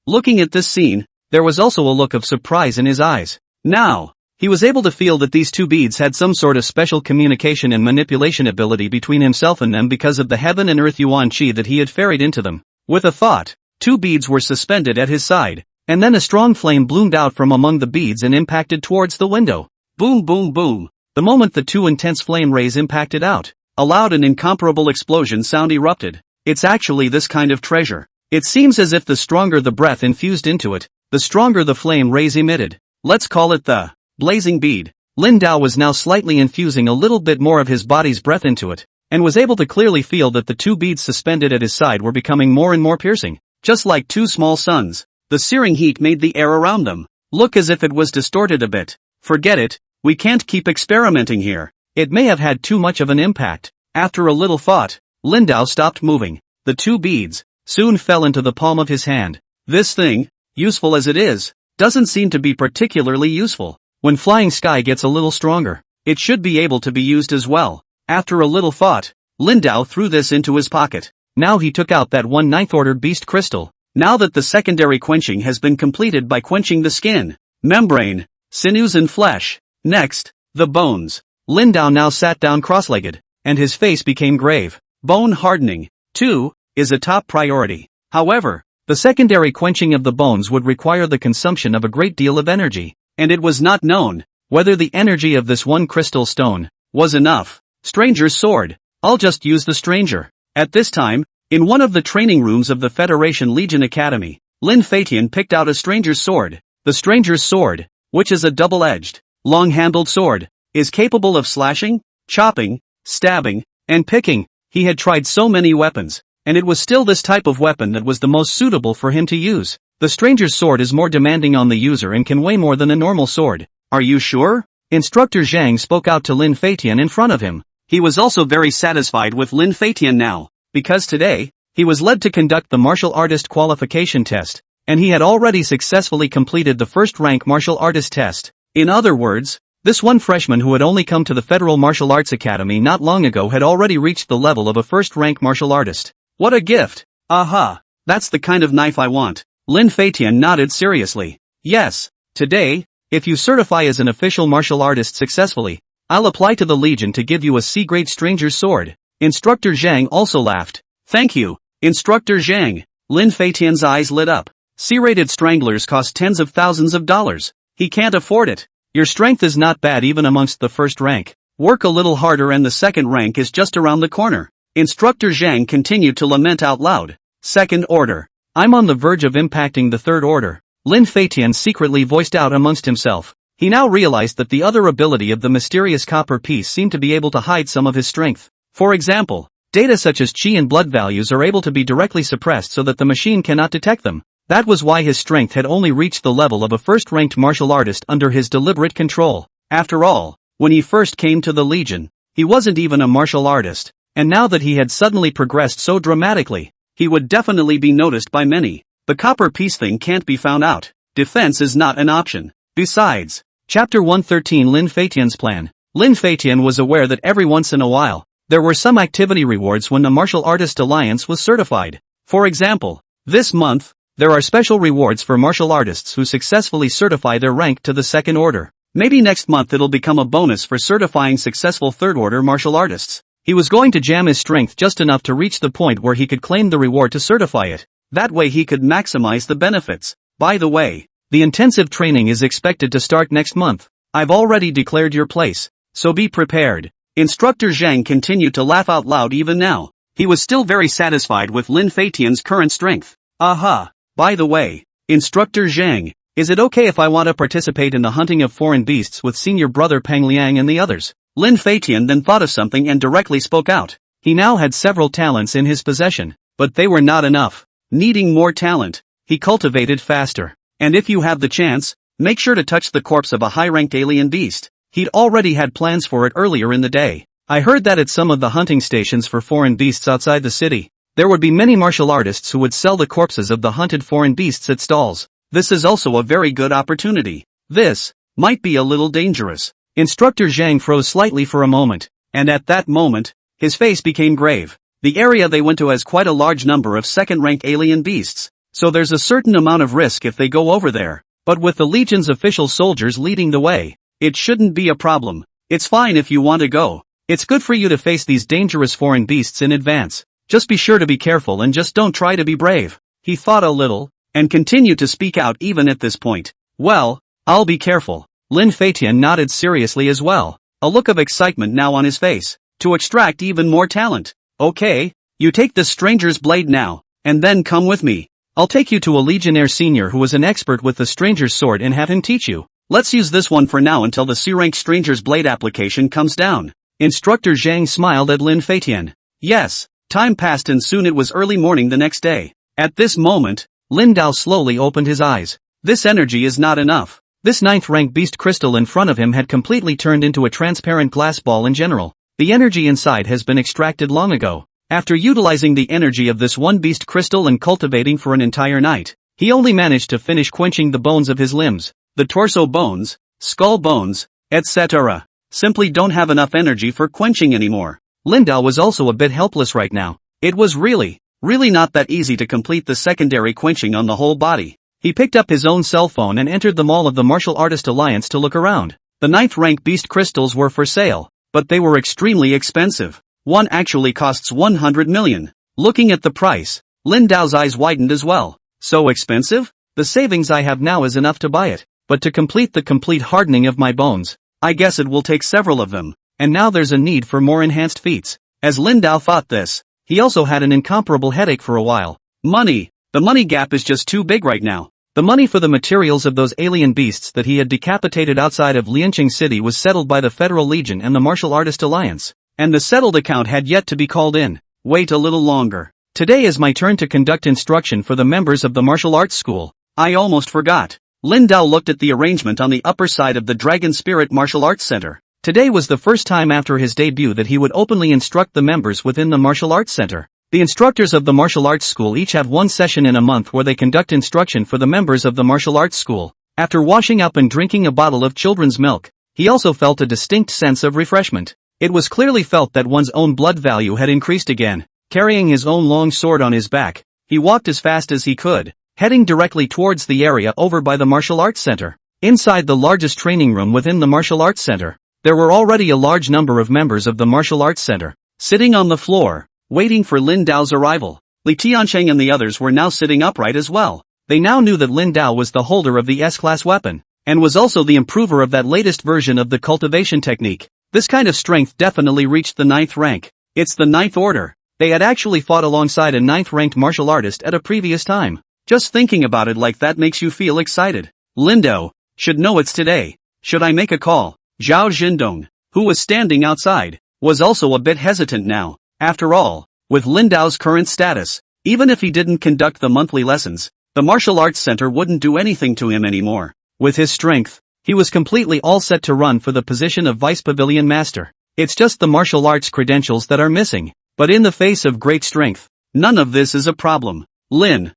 Looking at this scene, there was also a look of surprise in his eyes. Now, he was able to feel that these two beads had some sort of special communication and manipulation ability between himself and them because of the heaven and earth yuan qi that he had ferried into them. With a thought, two beads were suspended at his side, and then a strong flame bloomed out from among the beads and impacted towards the window. Boom boom boom. The moment the two intense flame rays impacted out, a loud and incomparable explosion sound erupted. It's actually this kind of treasure. It seems as if the stronger the breath infused into it, the stronger the flame rays emitted. Let's call it the blazing bead. Lin Dao was now slightly infusing a little bit more of his body's breath into it, and was able to clearly feel that the two beads suspended at his side were becoming more and more piercing. Just like two small suns, the searing heat made the air around them look as if it was distorted a bit. Forget it, we can't keep experimenting here. It may have had too much of an impact. After a little thought, Lin Dao stopped moving. The two beads soon fell into the palm of his hand. This thing, useful as it is, doesn't seem to be particularly useful. When Flying Sky gets a little stronger, it should be able to be used as well. After a little thought, Lin Dao threw this into his pocket. Now he took out that 1/9 order beast crystal. Now that the secondary quenching has been completed by quenching the skin, membrane, sinews and flesh. Next, the bones. Lin Dao now sat down cross-legged, and his face became grave. Bone hardening, too, is a top priority. However, the secondary quenching of the bones would require the consumption of a great deal of energy, and it was not known whether the energy of this one crystal stone was enough. Stranger's sword. I'll just use the stranger. At this time, in one of the training rooms of the Federation Legion Academy, Lin Feitian picked out a stranger's sword. The stranger's sword, which is a double-edged, long-handled sword, is capable of slashing, chopping, stabbing, and picking. He had tried so many weapons, and it was still this type of weapon that was the most suitable for him to use. The stranger's sword is more demanding on the user and can weigh more than a normal sword. Are you sure? Instructor Zhang spoke out to Lin Feitian in front of him. He was also very satisfied with Lin Feitian now, because today, he was led to conduct the martial artist qualification test, and he had already successfully completed the first rank martial artist test. In other words, this one freshman who had only come to the Federal Martial Arts Academy not long ago had already reached the level of a first-rank martial artist. What a gift! Aha! That's the kind of knife I want. Lin Feitian nodded seriously. Yes, today, if you certify as an official martial artist successfully, I'll apply to the Legion to give you a C-grade stranger's sword. Instructor Zhang also laughed. Thank you, Instructor Zhang. Lin Feitian's eyes lit up. C-rated stranglers cost tens of thousands of dollars. He can't afford it. Your strength is not bad even amongst the first rank. Work a little harder and the second rank is just around the corner. Instructor Zhang continued to lament out loud. Second order. I'm on the verge of impacting the third order. Lin Feitian secretly voiced out amongst himself. He now realized that the other ability of the mysterious copper piece seemed to be able to hide some of his strength. For example, data such as chi and blood values are able to be directly suppressed so that the machine cannot detect them. That was why his strength had only reached the level of a first-ranked martial artist under his deliberate control. After all, when he first came to the Legion, he wasn't even a martial artist, and now that he had suddenly progressed so dramatically, he would definitely be noticed by many. The copper piece thing can't be found out. Defense is not an option. Besides, Chapter 113 Lin Feitian's plan. Lin Feitian was aware that every once in a while, there were some activity rewards when the Martial Artist Alliance was certified. For example, this month, there are special rewards for martial artists who successfully certify their rank to the second order. Maybe next month it'll become a bonus for certifying successful third-order martial artists. He was going to jam his strength just enough to reach the point where he could claim the reward to certify it. That way he could maximize the benefits. By the way, the intensive training is expected to start next month. I've already declared your place, so be prepared. Instructor Zhang continued to laugh out loud even now. He was still very satisfied with Lin Feitian's current strength. Aha! By the way, Instructor Zhang, is it okay if I want to participate in the hunting of foreign beasts with senior brother Pang Liang and the others? Lin Feitian then thought of something and directly spoke out. He now had several talents in his possession, but they were not enough. Needing more talent, he cultivated faster. And if you have the chance, make sure to touch the corpse of a high-ranked alien beast. He'd already had plans for it earlier in the day. I heard that at some of the hunting stations for foreign beasts outside the city, there would be many martial artists who would sell the corpses of the hunted foreign beasts at stalls. This is also a very good opportunity. This might be a little dangerous. Instructor Zhang froze slightly for a moment, and at that moment, his face became grave. The area they went to has quite a large number of second-rank alien beasts, so there's a certain amount of risk if they go over there. But with the Legion's official soldiers leading the way, it shouldn't be a problem. It's fine if you want to go. It's good for you to face these dangerous foreign beasts in advance. Just be sure to be careful and just don't try to be brave. He thought a little, and continued to speak out even at this point. Well, I'll be careful. Lin Feitian nodded seriously as well, a look of excitement now on his face. To extract even more talent. Okay, you take this stranger's blade now, and then come with me. I'll take you to a Legionnaire senior who is an expert with the stranger's sword and have him teach you. Let's use this one for now until the C-rank stranger's blade application comes down. Instructor Zhang smiled at Lin Feitian. Yes. Time passed and soon it was early morning the next day. At this moment, Lin Dao slowly opened his eyes. This energy is not enough. This 9th-rank beast crystal in front of him had completely turned into a transparent glass ball in general. The energy inside has been extracted long ago. After utilizing the energy of this one beast crystal and cultivating for an entire night, he only managed to finish quenching the bones of his limbs. The torso bones, skull bones, etc. simply don't have enough energy for quenching anymore. Lin Dao was also a bit helpless right now. It was really not that easy to complete the secondary quenching on the whole body. He picked up his own cell phone and entered the mall of the Martial Artist Alliance to look around. The 9th-rank beast crystals were for sale, but they were extremely expensive. One actually costs 100 million. Looking at the price, Lin Dao's eyes widened as well. So expensive? The savings I have now is enough to buy it, but to complete the complete hardening of my bones, I guess it will take several of them. And now there's a need for more enhanced feats. As Lin Dao thought this, he also had an incomparable headache for a while. Money. The money gap is just too big right now. The money for the materials of those alien beasts that he had decapitated outside of Lianqing City was settled by the Federal Legion and the Martial Artist Alliance. And the settled account had yet to be called in. Wait a little longer. Today is my turn to conduct instruction for the members of the martial arts school. I almost forgot. Lin Dao looked at the arrangement on the upper side of the Dragon Spirit Martial Arts Center. Today was the first time after his debut that he would openly instruct the members within the martial arts center. The instructors of the martial arts school each have one session in a month where they conduct instruction for the members of the martial arts school. After washing up and drinking a bottle of children's milk, he also felt a distinct sense of refreshment. It was clearly felt that one's own blood value had increased again. Carrying his own long sword on his back, he walked as fast as he could, heading directly towards the area over by the martial arts center. Inside the largest training room within the martial arts center, there were already a large number of members of the martial arts center, sitting on the floor, waiting for Lin Dao's arrival. Li Tiancheng and the others were now sitting upright as well. They now knew that Lin Dao was the holder of the S-class weapon, and was also the improver of that latest version of the cultivation technique. This kind of strength definitely reached the 9th rank. It's the 9th order. They had actually fought alongside a 9th-ranked martial artist at a previous time. Just thinking about it like that makes you feel excited. Lin Dao should know it's today. Should I make a call? Zhao Zhendong, who was standing outside, was also a bit hesitant now. After all, with Lin Dao's current status, even if he didn't conduct the monthly lessons, the martial arts center wouldn't do anything to him anymore. With his strength, he was completely all set to run for the position of Vice Pavilion Master. It's just the martial arts credentials that are missing. But in the face of great strength, none of this is a problem. Lin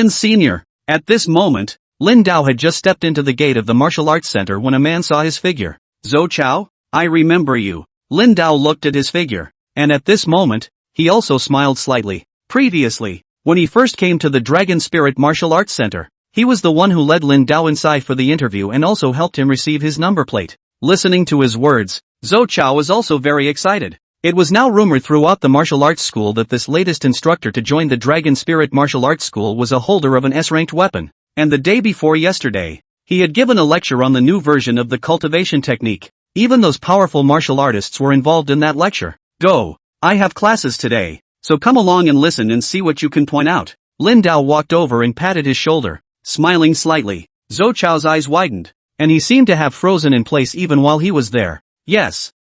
Sr. At this moment, Lin Dao had just stepped into the gate of the martial arts center when a man saw his figure. Zhou Chao, I remember you. Lin Dao looked at his figure, and at this moment, he also smiled slightly. Previously, when he first came to the Dragon Spirit Martial Arts Center, he was the one who led Lin Dao inside for the interview and also helped him receive his number plate. Listening to his words, Zhou Chao was also very excited. It was now rumored throughout the martial arts school that this latest instructor to join the Dragon Spirit Martial Arts School was a holder of an S-ranked weapon, and the day before yesterday, he had given a lecture on the new version of the cultivation technique. Even those powerful martial artists were involved in that lecture. Go! I have classes today, so come along and listen and see what you can point out. Lin Dao walked over and patted his shoulder, smiling slightly. Zhou Chao's eyes widened, and he seemed to have frozen in place even while he was there. Yes.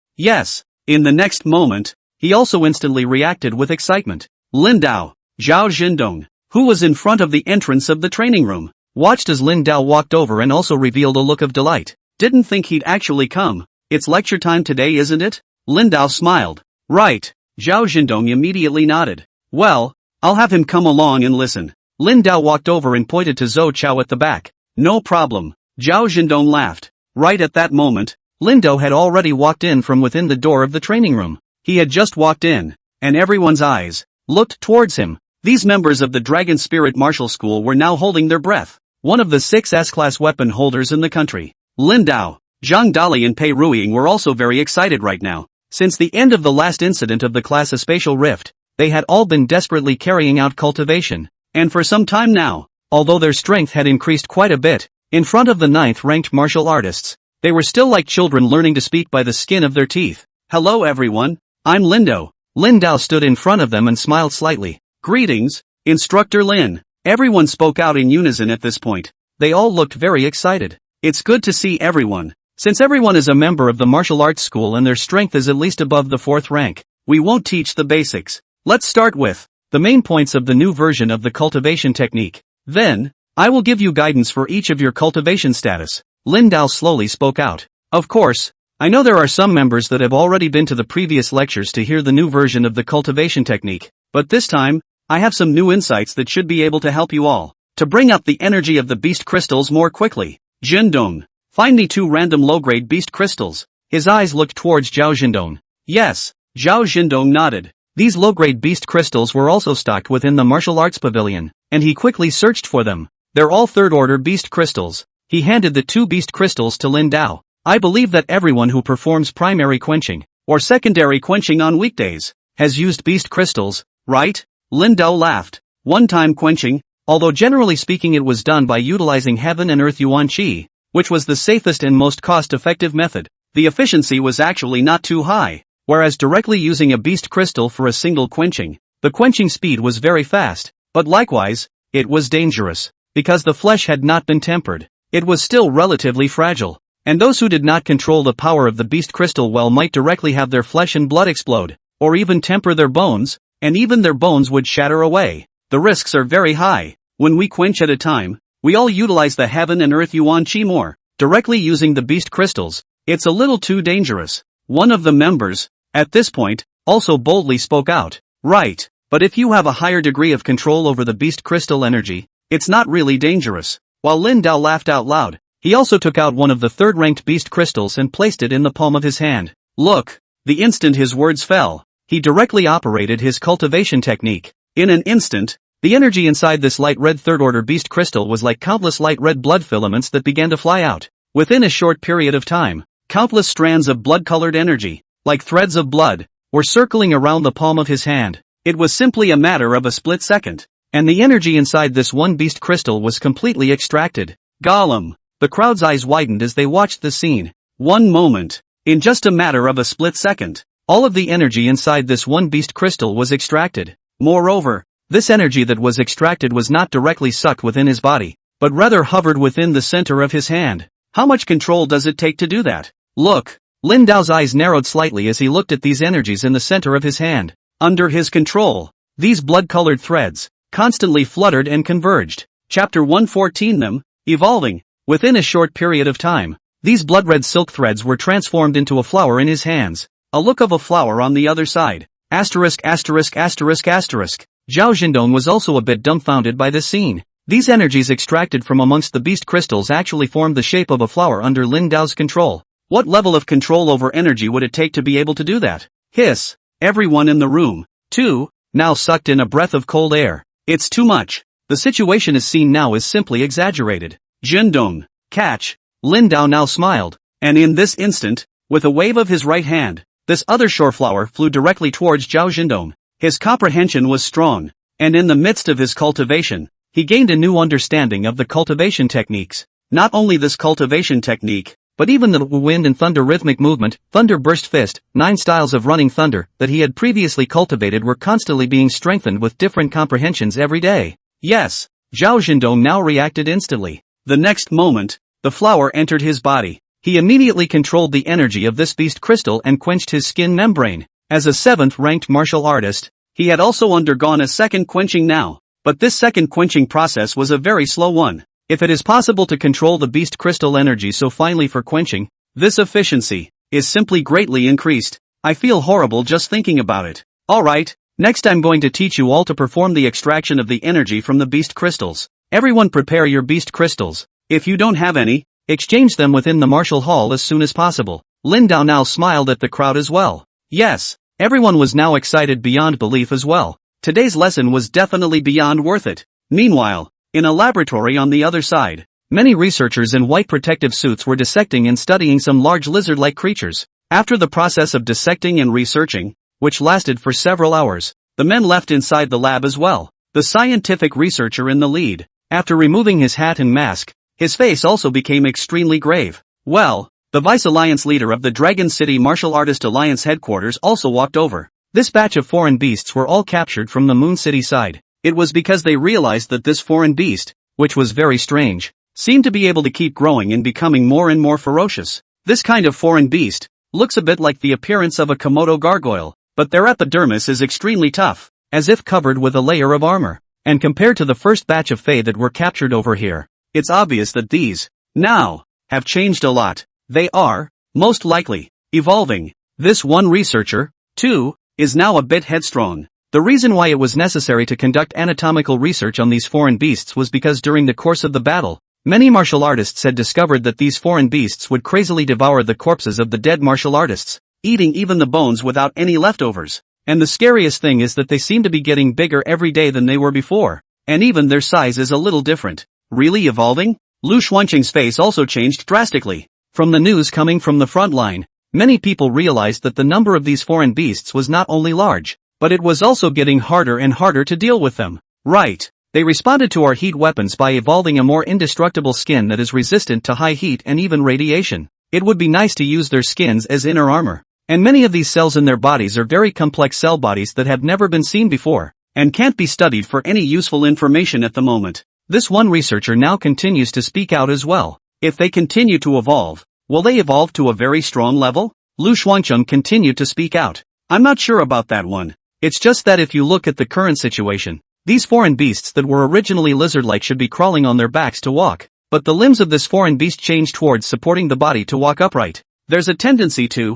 In the next moment, he also instantly reacted with excitement. Lin Dao, Zhao Zhendong, who was in front of the entrance of the training room, watched as Lin Dao walked over and also revealed a look of delight. Didn't think he'd actually come. It's lecture time today, isn't it? Lin Dao smiled. Right. Zhao Zhendong immediately nodded. Well, I'll have him come along and listen. Lin Dao walked over and pointed to Zhou Chao at the back. No problem. Zhao Zhendong laughed. Right at that moment, Lin Dao had already walked in from within the door of the training room. He had just walked in, and everyone's eyes looked towards him. These members of the Dragon Spirit Martial School were now holding their breath. One of the 6 S-class weapon holders in the country. Lin Dao, Zhang Dali and Pei Ruiying were also very excited right now. Since the end of the last incident of the class of Spatial Rift, they had all been desperately carrying out cultivation, and for some time now, although their strength had increased quite a bit, in front of the 9th-ranked martial artists, they were still like children learning to speak by the skin of their teeth. Hello everyone, I'm Lin Dao. Lin Dao stood in front of them and smiled slightly. Greetings, Instructor Lin. Everyone spoke out in unison at this point. They all looked very excited. It's good to see everyone. Since everyone is a member of the martial arts school and their strength is at least above the 4th rank, we won't teach the basics. Let's start with the main points of the new version of the cultivation technique. Then, I will give you guidance for each of your cultivation status. Lin Dao slowly spoke out. Of course, I know there are some members that have already been to the previous lectures to hear the new version of the cultivation technique, but this time, I have some new insights that should be able to help you all to bring up the energy of the beast crystals more quickly. Zhendong, find me 2 random low-grade beast crystals. His eyes looked towards Zhao Zhendong. Yes, Zhao Zhendong nodded. These low-grade beast crystals were also stocked within the martial arts pavilion, and he quickly searched for them. They're all 3rd-order beast crystals. He handed the 2 beast crystals to Lin Dao. I believe that everyone who performs primary quenching, or secondary quenching on weekdays, has used beast crystals, right? Lin Dao laughed. One-time quenching, although generally speaking it was done by utilizing heaven and earth yuan qi, which was the safest and most cost-effective method. the efficiency was actually not too high, whereas directly using a beast crystal for a single quenching, the quenching speed was very fast, but likewise, it was dangerous, because the flesh had not been tempered. It was still relatively fragile, and those who did not control the power of the beast crystal well might directly have their flesh and blood explode, or even temper their bones, and even their bones would shatter away. The risks are very high. When we quench at a time, we all utilize the heaven and earth yuan chi more, directly using the beast crystals. It's a little too dangerous. One of the members, at this point, also boldly spoke out. Right, but if you have a higher degree of control over the beast crystal energy, it's not really dangerous. While Lin Dao laughed out loud, he also took out one of the third-ranked beast crystals and placed it in the palm of his hand. Look, the instant his words fell, he directly operated his cultivation technique. In an instant, the energy inside this light red third-order beast crystal was like countless light red blood filaments that began to fly out. Within a short period of time, countless strands of blood-colored energy, like threads of blood, were circling around the palm of his hand. It was simply a matter of a split second, and the energy inside this one beast crystal was completely extracted. Gollum! The crowd's eyes widened as they watched the scene. One moment. In just a matter of a split second, all of the energy inside this one beast crystal was extracted. Moreover, this energy that was extracted was not directly sucked within his body, but rather hovered within the center of his hand. How much control does it take to do that? Look! Lin Dao's eyes narrowed slightly as he looked at these energies in the center of his hand. Under his control, these blood-colored threads constantly fluttered and converged. Chapter 114 Them, evolving. Within a short period of time, these blood-red silk threads were transformed into a flower in his hands. A look of a flower on the other side. Asterisk asterisk asterisk asterisk. Zhao Jindong was also a bit dumbfounded by this scene. These energies extracted from amongst the beast crystals actually formed the shape of a flower under Lin Dao's control. What level of control over energy would it take to be able to do that? Hiss! Everyone in the room, too, now sucked in a breath of cold air. It's too much. The situation as seen now is simply exaggerated. Jindong, catch! Lin Dao now smiled, and in this instant, with a wave of his right hand, this other shore flower flew directly towards Zhao Jindong. His comprehension was strong, and in the midst of his cultivation, he gained a new understanding of the cultivation techniques. Not only this cultivation technique, but even the wind and thunder rhythmic movement, thunder burst fist, 9 styles of running thunder that he had previously cultivated were constantly being strengthened with different comprehensions every day. Yes, Zhao Jindong now reacted instantly. The next moment, the flower entered his body. He immediately controlled the energy of this beast crystal and quenched his skin membrane. As a 7th-ranked martial artist, he had also undergone a second quenching now, but this second quenching process was a very slow one. If it is possible to control the beast crystal energy so finely for quenching, this efficiency is simply greatly increased. I feel horrible just thinking about it. Alright, next I'm going to teach you all to perform the extraction of the energy from the beast crystals. Everyone prepare your beast crystals. If you don't have any, exchange them within the martial hall as soon as possible. Lin Dao now smiled at the crowd as well. Yes, everyone was now excited beyond belief as well. Today's lesson was definitely beyond worth it. Meanwhile, in a laboratory on the other side, many researchers in white protective suits were dissecting and studying some large lizard-like creatures. After the process of dissecting and researching, which lasted for several hours, the men left inside the lab as well. The scientific researcher in the lead, after removing his hat and mask, his face also became extremely grave. Well, the Vice Alliance leader of the Dragon City Martial Artist Alliance headquarters also walked over. This batch of foreign beasts were all captured from the Moon City side. It was because they realized that this foreign beast, which was very strange, seemed to be able to keep growing and becoming more and more ferocious. This kind of foreign beast looks a bit like the appearance of a Komodo gargoyle, but their epidermis is extremely tough, as if covered with a layer of armor. And compared to the first batch of Fae that were captured over here, it's obvious that these, now, have changed a lot. They are, most likely, evolving. This one researcher, too, is now a bit headstrong. The reason why it was necessary to conduct anatomical research on these foreign beasts was because during the course of the battle, many martial artists had discovered that these foreign beasts would crazily devour the corpses of the dead martial artists, eating even the bones without any leftovers. And the scariest thing is that they seem to be getting bigger every day than they were before, and even their size is a little different. Really evolving? Lu Xuanqing's face also changed drastically. From the news coming from the front line, many people realized that the number of these foreign beasts was not only large, but it was also getting harder and harder to deal with them. Right. They responded to our heat weapons by evolving a more indestructible skin that is resistant to high heat and even radiation. It would be nice to use their skins as inner armor. And many of these cells in their bodies are very complex cell bodies that have never been seen before, and can't be studied for any useful information at the moment. This one researcher now continues to speak out as well. If they continue to evolve, will they evolve to a very strong level? Lu Xuancheng continued to speak out. I'm not sure about that one. It's just that if you look at the current situation, these foreign beasts that were originally lizard-like should be crawling on their backs to walk, but the limbs of this foreign beast change towards supporting the body to walk upright. There's a tendency to,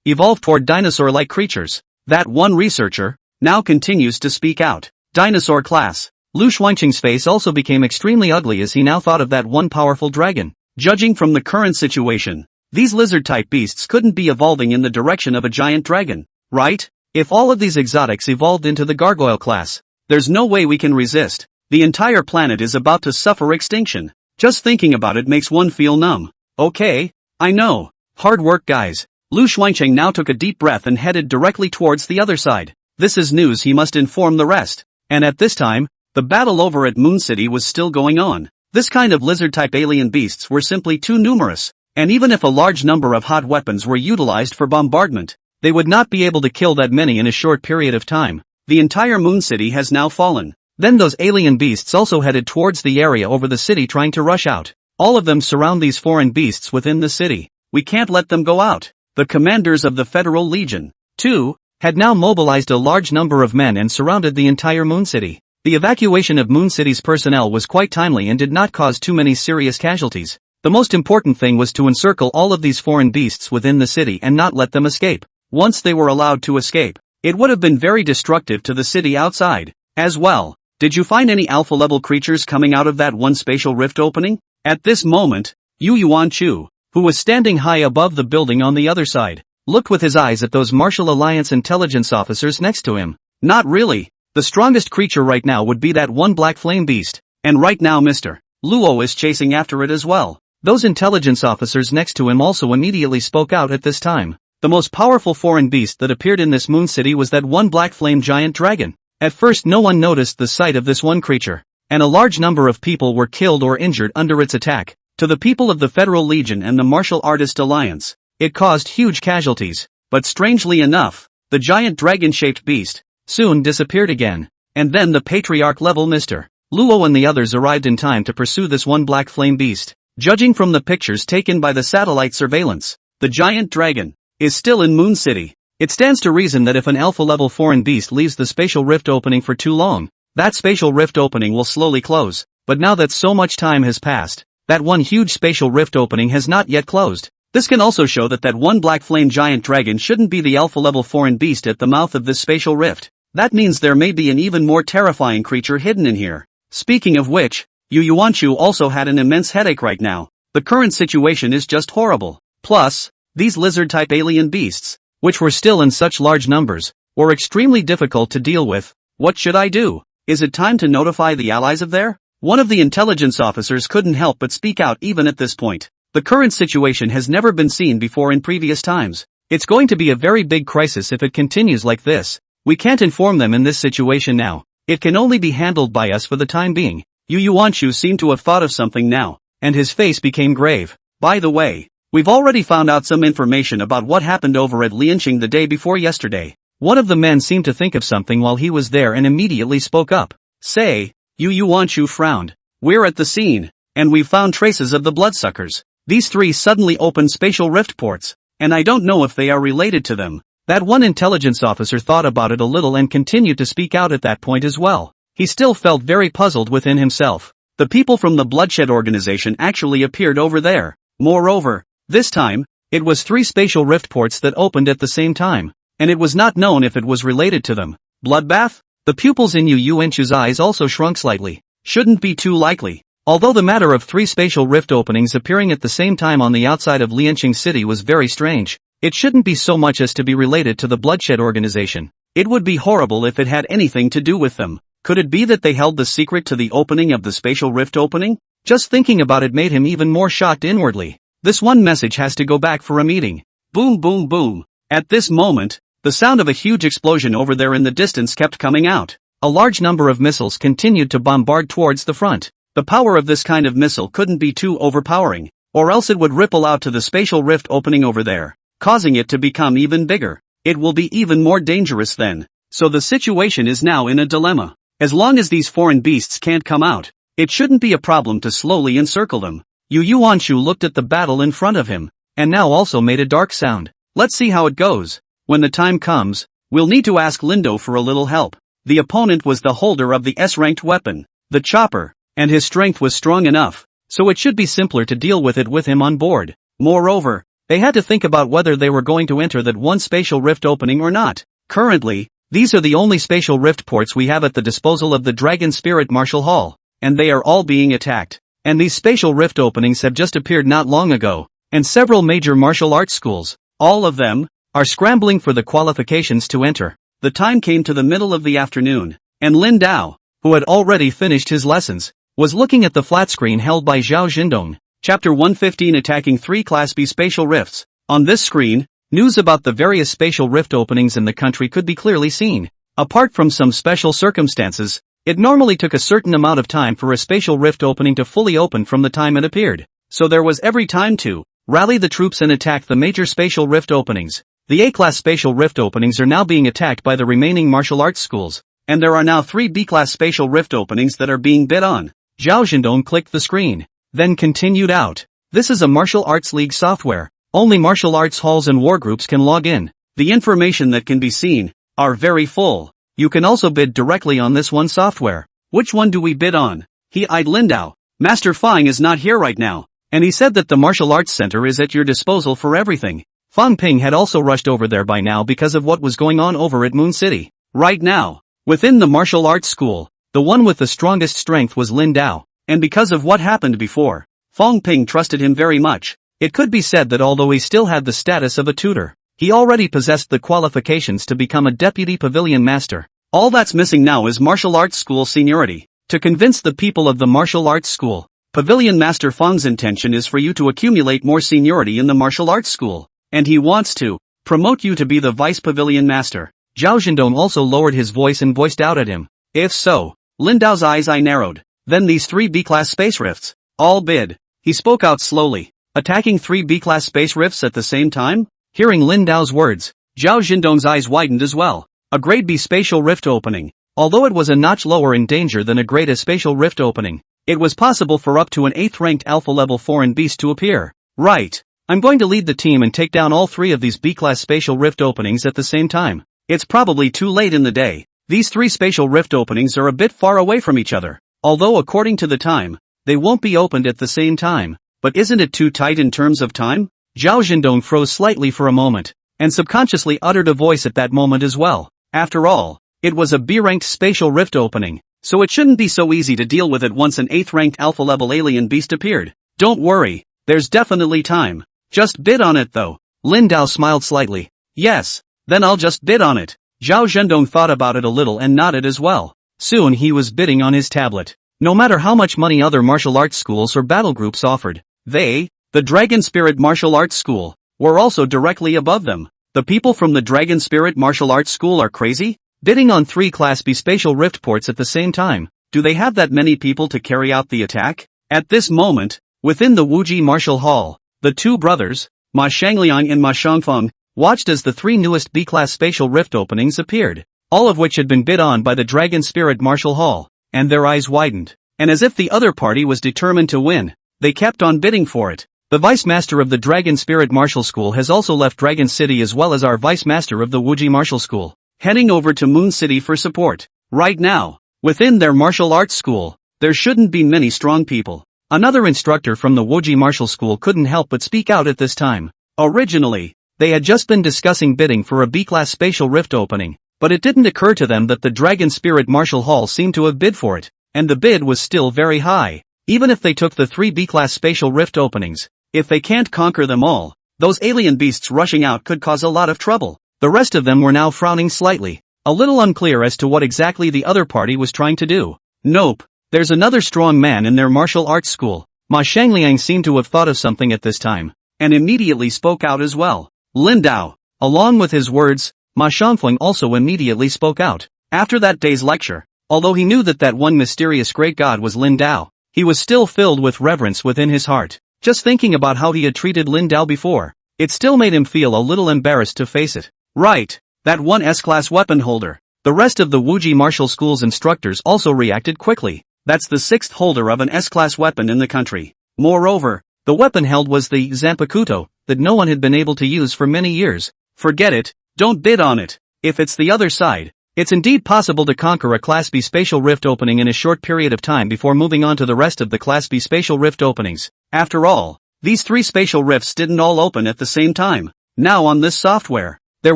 evolve toward dinosaur-like creatures. That one researcher now continues to speak out. Dinosaur class. Lu Xuancheng's face also became extremely ugly as he now thought of that one powerful dragon. Judging from the current situation, these lizard-type beasts couldn't be evolving in the direction of a giant dragon, right? If all of these exotics evolved into the gargoyle class, there's no way we can resist. The entire planet is about to suffer extinction. Just thinking about it makes one feel numb. Okay, I know. Hard work, guys. Lu Xuancheng now took a deep breath and headed directly towards the other side. This is news he must inform the rest. And at this time, the battle over at Moon City was still going on. This kind of lizard-type alien beasts were simply too numerous, and even if a large number of hot weapons were utilized for bombardment, they would not be able to kill that many in a short period of time. The entire Moon City has now fallen. Then those alien beasts also headed towards the area over the city trying to rush out. All of them surround these foreign beasts within the city. We can't let them go out. The commanders of the Federal Legion, too, had now mobilized a large number of men and surrounded the entire Moon City. The evacuation of Moon City's personnel was quite timely and did not cause too many serious casualties. The most important thing was to encircle all of these foreign beasts within the city and not let them escape. Once they were allowed to escape, it would have been very destructive to the city outside. As well, did you find any alpha-level creatures coming out of that one spatial rift opening? At this moment, Yu Yuanchu, who was standing high above the building on the other side, looked with his eyes at those Martial Alliance intelligence officers next to him. Not really. The strongest creature right now would be that one black flame beast, and right now Mr. Luo is chasing after it as well. Those intelligence officers next to him also immediately spoke out at this time. The most powerful foreign beast that appeared in this Moon City was that one black flame giant dragon. At first no one noticed the sight of this one creature, and a large number of people were killed or injured under its attack. To the people of the Federal Legion and the Martial Artist Alliance, it caused huge casualties, but strangely enough, the giant dragon-shaped beast soon disappeared again, and then the Patriarch-level Mr. Luo and the others arrived in time to pursue this one black flame beast. Judging from the pictures taken by the satellite surveillance, the giant dragon is still in Moon City. It stands to reason that if an alpha-level foreign beast leaves the spatial rift opening for too long, that spatial rift opening will slowly close. But now that so much time has passed, that one huge spatial rift opening has not yet closed. This can also show that that one black flame giant dragon shouldn't be the alpha-level foreign beast at the mouth of this spatial rift. That means there may be an even more terrifying creature hidden in here. Speaking of which, Yu Yuanchu also had an immense headache right now. The current situation is just horrible. Plus, these lizard-type alien beasts, which were still in such large numbers, were extremely difficult to deal with. What should I do? Is it time to notify the allies of there? One of the intelligence officers couldn't help but speak out even at this point. The current situation has never been seen before in previous times. It's going to be a very big crisis if it continues like this. We can't inform them in this situation now. It can only be handled by us for the time being. Yu Yuanchu seemed to have thought of something now, and his face became grave. By the way, we've already found out some information about what happened over at Lianqing the day before yesterday. One of the men seemed to think of something while he was there and immediately spoke up. Say, Yu Yuanchu frowned. We're at the scene, and we've found traces of the bloodsuckers. These three suddenly opened spatial rift ports, and I don't know if they are related to them. That one intelligence officer thought about it a little and continued to speak out at that point as well. He still felt very puzzled within himself. The people from the Bloodshed organization actually appeared over there. Moreover, this time, it was three spatial rift ports that opened at the same time, and it was not known if it was related to them. Bloodbath? The pupils in Yu Yuanchu's eyes also shrunk slightly. Shouldn't be too likely. Although the matter of three spatial rift openings appearing at the same time on the outside of Lianqing City was very strange, it shouldn't be so much as to be related to the Bloodshed organization. It would be horrible if it had anything to do with them. Could it be that they held the secret to the opening of the spatial rift opening? Just thinking about it made him even more shocked inwardly. This one message has to go back for a meeting. Boom boom boom. At this moment, the sound of a huge explosion over there in the distance kept coming out. A large number of missiles continued to bombard towards the front. The power of this kind of missile couldn't be too overpowering. or else it would ripple out to the spatial rift opening over there, causing it to become even bigger. It will be even more dangerous then. So the situation is now in a dilemma. As long as these foreign beasts can't come out, it shouldn't be a problem to slowly encircle them. Yu Yuanshu looked at the battle in front of him, and now also made a dark sound. Let's see how it goes. When the time comes, we'll need to ask Lindo for a little help. The opponent was the holder of the S-ranked weapon, the chopper, and his strength was strong enough, so it should be simpler to deal with it with him on board. Moreover, they had to think about whether they were going to enter that one spatial rift opening or not. Currently, these are the only spatial rift ports we have at the disposal of the Dragon Spirit Martial Hall, and they are all being attacked. And these spatial rift openings have just appeared not long ago, and several major martial arts schools, all of them, are scrambling for the qualifications to enter. The time came to the middle of the afternoon, and Lin Dao, who had already finished his lessons, was looking at the flat screen held by Zhao Jindong. Chapter 115 Attacking 3 Class B Spatial Rifts. On this screen, news about the various spatial rift openings in the country could be clearly seen. Apart from some special circumstances, it normally took a certain amount of time for a spatial rift opening to fully open from the time it appeared. So there was every time to rally the troops and attack the major spatial rift openings. The A-class spatial rift openings are now being attacked by the remaining martial arts schools, and there are now 3 B-class spatial rift openings that are being bid on. Zhao Jindong clicked the screen, then continued out. This is a martial arts league software. Only martial arts halls and war groups can log in. The information that can be seen are very full. You can also bid directly on this one software. Which one do we bid on? He eyed Lindao. Master Fang is not here right now, and he said that the martial arts center is at your disposal for everything. Fang Ping had also rushed over there by now because of what was going on over at Moon City. Right now, within the martial arts school, the one with the strongest strength was Lin Dao, and because of what happened before, Fang Ping trusted him very much. It could be said that although he still had the status of a tutor, he already possessed the qualifications to become a deputy pavilion master. All that's missing now is martial arts school seniority. To convince the people of the martial arts school, Pavilion Master Fang's intention is for you to accumulate more seniority in the martial arts school, and he wants to promote you to be the vice pavilion master. Zhao Jindong also lowered his voice and voiced out at him. If so, Lin Dao's eyes narrowed. Then these 3 B-class space rifts, all bid. He spoke out slowly. Attacking 3 B-class space rifts at the same time? Hearing Lin Dao's words, Zhao Jindong's eyes widened as well. A grade B spatial rift opening. Although it was a notch lower in danger than a grade A spatial rift opening, it was possible for up to an 8th ranked alpha level foreign beast to appear. Right. I'm going to lead the team and take down all 3 of these B-class spatial rift openings at the same time. It's probably too late in the day. These 3 spatial rift openings are a bit far away from each other. Although according to the time, they won't be opened at the same time. But isn't it too tight in terms of time? Zhao Jindong froze slightly for a moment, and subconsciously uttered a voice at that moment as well. After all, it was a B-ranked spatial rift opening, so it shouldn't be so easy to deal with it once an 8th ranked alpha level alien beast appeared. Don't worry, there's definitely time. Just bid on it though. Lin Dao smiled slightly. Yes, then I'll just bid on it. Zhao Zhendong thought about it a little and nodded as well. Soon he was bidding on his tablet. No matter how much money other martial arts schools or battle groups offered, they, the Dragon Spirit Martial Arts School, were also directly above them. The people from the Dragon Spirit Martial Arts School are crazy? Bidding on 3 Class B spatial rift ports at the same time. Do they have that many people to carry out the attack? At this moment, within the Wuji Martial Hall, the 2 brothers, Ma Shangliang and Ma Shangfeng, watched as the 3 newest B-class spatial rift openings appeared, all of which had been bid on by the Dragon Spirit Martial Hall, and their eyes widened. And as if the other party was determined to win, they kept on bidding for it. The Vice Master of the Dragon Spirit Martial School has also left Dragon City as well as our Vice Master of the Wuji Martial School, heading over to Moon City for support. Right now, within their martial arts school, there shouldn't be many strong people. Another instructor from the Wuji Martial School couldn't help but speak out at this time. Originally, they had just been discussing bidding for a B-class spatial rift opening, but it didn't occur to them that the Dragon Spirit Martial Hall seemed to have bid for it, and the bid was still very high. Even if they took the 3 B-class spatial rift openings, if they can't conquer them all, those alien beasts rushing out could cause a lot of trouble. The rest of them were now frowning slightly, a little unclear as to what exactly the other party was trying to do. Nope, there's another strong man in their martial arts school. Ma Shangliang seemed to have thought of something at this time, and immediately spoke out as well. Lin Dao. Along with his words, Ma Shangfeng also immediately spoke out. After that day's lecture, although he knew that one mysterious great god was Lin Dao, he was still filled with reverence within his heart. Just thinking about how he had treated Lin Dao before, it still made him feel a little embarrassed to face it. Right, that one S-class weapon holder. The rest of the Wuji Martial School's instructors also reacted quickly. That's the 6th holder of an S-class weapon in the country. Moreover, the weapon held was the Zanpakuto that no one had been able to use for many years. Forget it, don't bid on it. If it's the other side, it's indeed possible to conquer a Class B spatial rift opening in a short period of time before moving on to the rest of the Class B spatial rift openings. After all, these 3 spatial rifts didn't all open at the same time. Now on this software, there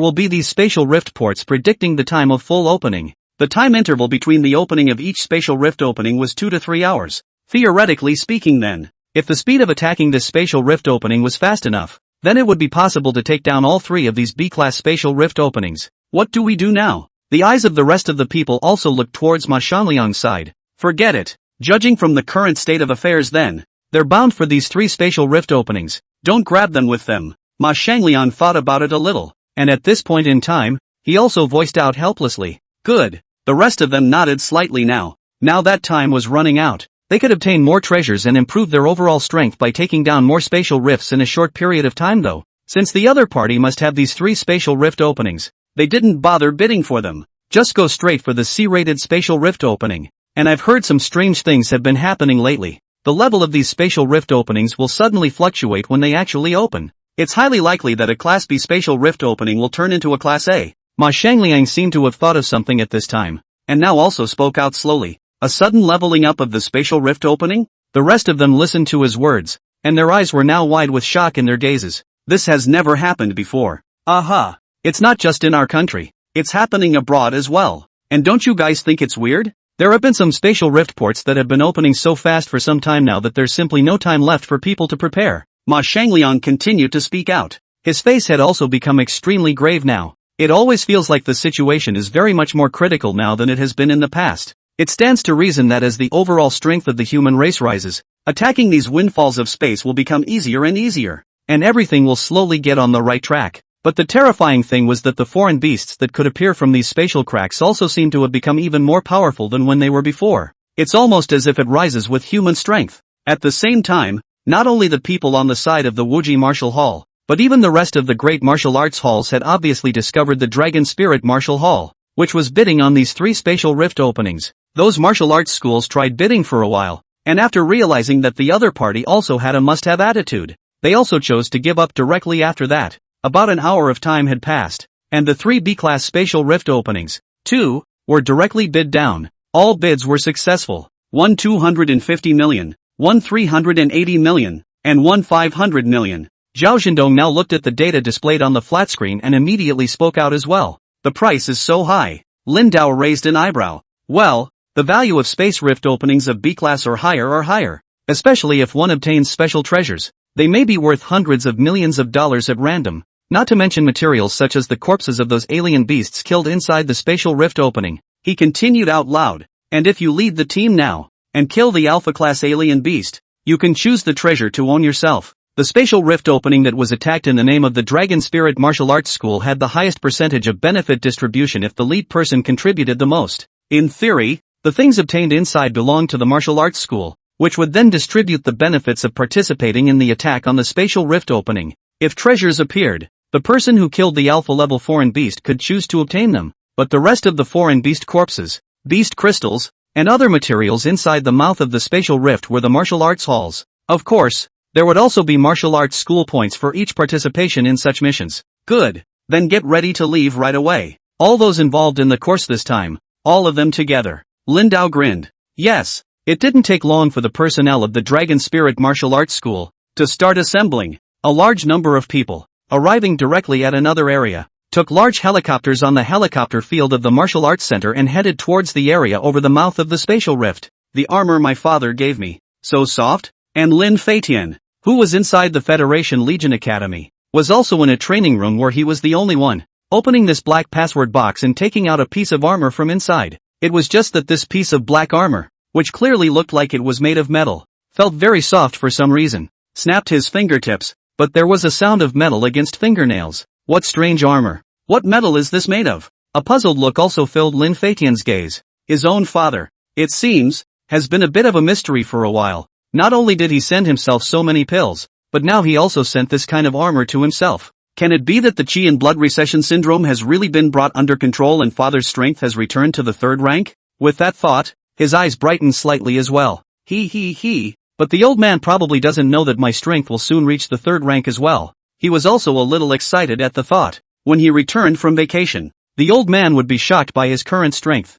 will be these spatial rift ports predicting the time of full opening. The time interval between the opening of each spatial rift opening was 2 to 3 hours. Theoretically speaking then, if the speed of attacking this spatial rift opening was fast enough, then it would be possible to take down all 3 of these B-class spatial rift openings. What do we do now? The eyes of the rest of the people also looked towards Ma Shangliang's side. Forget it. Judging from the current state of affairs then, they're bound for these 3 spatial rift openings. Don't grab them with them. Ma Shangliang thought about it a little, and at this point in time, he also voiced out helplessly. Good. The rest of them nodded slightly now. Now that time was running out. They could obtain more treasures and improve their overall strength by taking down more spatial rifts in a short period of time though. Since the other party must have these 3 spatial rift openings, they didn't bother bidding for them. Just go straight for the C-rated spatial rift opening. And I've heard some strange things have been happening lately. The level of these spatial rift openings will suddenly fluctuate when they actually open. It's highly likely that a Class B spatial rift opening will turn into a Class A. Ma Shangliang seemed to have thought of something at this time, and now also spoke out slowly. A sudden leveling up of the spatial rift opening? The rest of them listened to his words, and their eyes were now wide with shock in their gazes. This has never happened before. Aha! It's not just in our country. It's happening abroad as well. And don't you guys think it's weird? There have been some spatial rift ports that have been opening so fast for some time now that there's simply no time left for people to prepare. Ma Shangliang continued to speak out. His face had also become extremely grave now. It always feels like the situation is very much more critical now than it has been in the past. It stands to reason that as the overall strength of the human race rises, attacking these windfalls of space will become easier and easier, and everything will slowly get on the right track. But the terrifying thing was that the foreign beasts that could appear from these spatial cracks also seem to have become even more powerful than when they were before. It's almost as if it rises with human strength. At the same time, not only the people on the side of the Wuji Martial Hall, but even the rest of the great martial arts halls had obviously discovered the Dragon Spirit Martial Hall, which was bidding on these 3 spatial rift openings. Those martial arts schools tried bidding for a while, and after realizing that the other party also had a must-have attitude, they also chose to give up directly after that. About an hour of time had passed, and the 3 B-class spatial rift openings, 2, were directly bid down. All bids were successful. 1 250 million, 1 380 million, and 1 500 million. Zhao Zhendong now looked at the data displayed on the flat screen and immediately spoke out as well. The price is so high. Lin Dao raised an eyebrow. Well, the value of space rift openings of B-class or higher are higher, especially if one obtains special treasures. They may be worth hundreds of millions of dollars at random, not to mention materials such as the corpses of those alien beasts killed inside the spatial rift opening. He continued out loud, and if you lead the team now, and kill the alpha-class alien beast, you can choose the treasure to own yourself. The spatial rift opening that was attacked in the name of the Dragon Spirit Martial Arts School had the highest percentage of benefit distribution if the lead person contributed the most. In theory, the things obtained inside belonged to the martial arts school, which would then distribute the benefits of participating in the attack on the spatial rift opening. If treasures appeared, the person who killed the alpha-level foreign beast could choose to obtain them, but the rest of the foreign beast corpses, beast crystals, and other materials inside the mouth of the spatial rift were the martial arts halls. Of course, there would also be martial arts school points for each participation in such missions. Good. Then get ready to leave right away. All those involved in the course this time, all of them together. Lin Dao grinned. Yes, it didn't take long for the personnel of the Dragon Spirit Martial Arts School to start assembling. A large number of people, arriving directly at another area, took large helicopters on the helicopter field of the Martial Arts Center and headed towards the area over the mouth of the spatial rift. The armor my father gave me, so soft. And Lin Feitian, who was inside the Federation Legion Academy, was also in a training room where he was the only one, opening this black password box and taking out a piece of armor from inside. It was just that this piece of black armor, which clearly looked like it was made of metal, felt very soft for some reason. Snapped his fingertips, but there was a sound of metal against fingernails. What strange armor. What metal is this made of? A puzzled look also filled Lin Feitian's gaze. His own father, it seems, has been a bit of a mystery for a while. Not only did he send himself so many pills, but now he also sent this kind of armor to himself. Can it be that the chi and blood recession syndrome has really been brought under control and father's strength has returned to the third rank? With that thought, his eyes brightened slightly as well. But the old man probably doesn't know that my strength will soon reach the third rank as well. He was also a little excited at the thought. When he returned from vacation, the old man would be shocked by his current strength.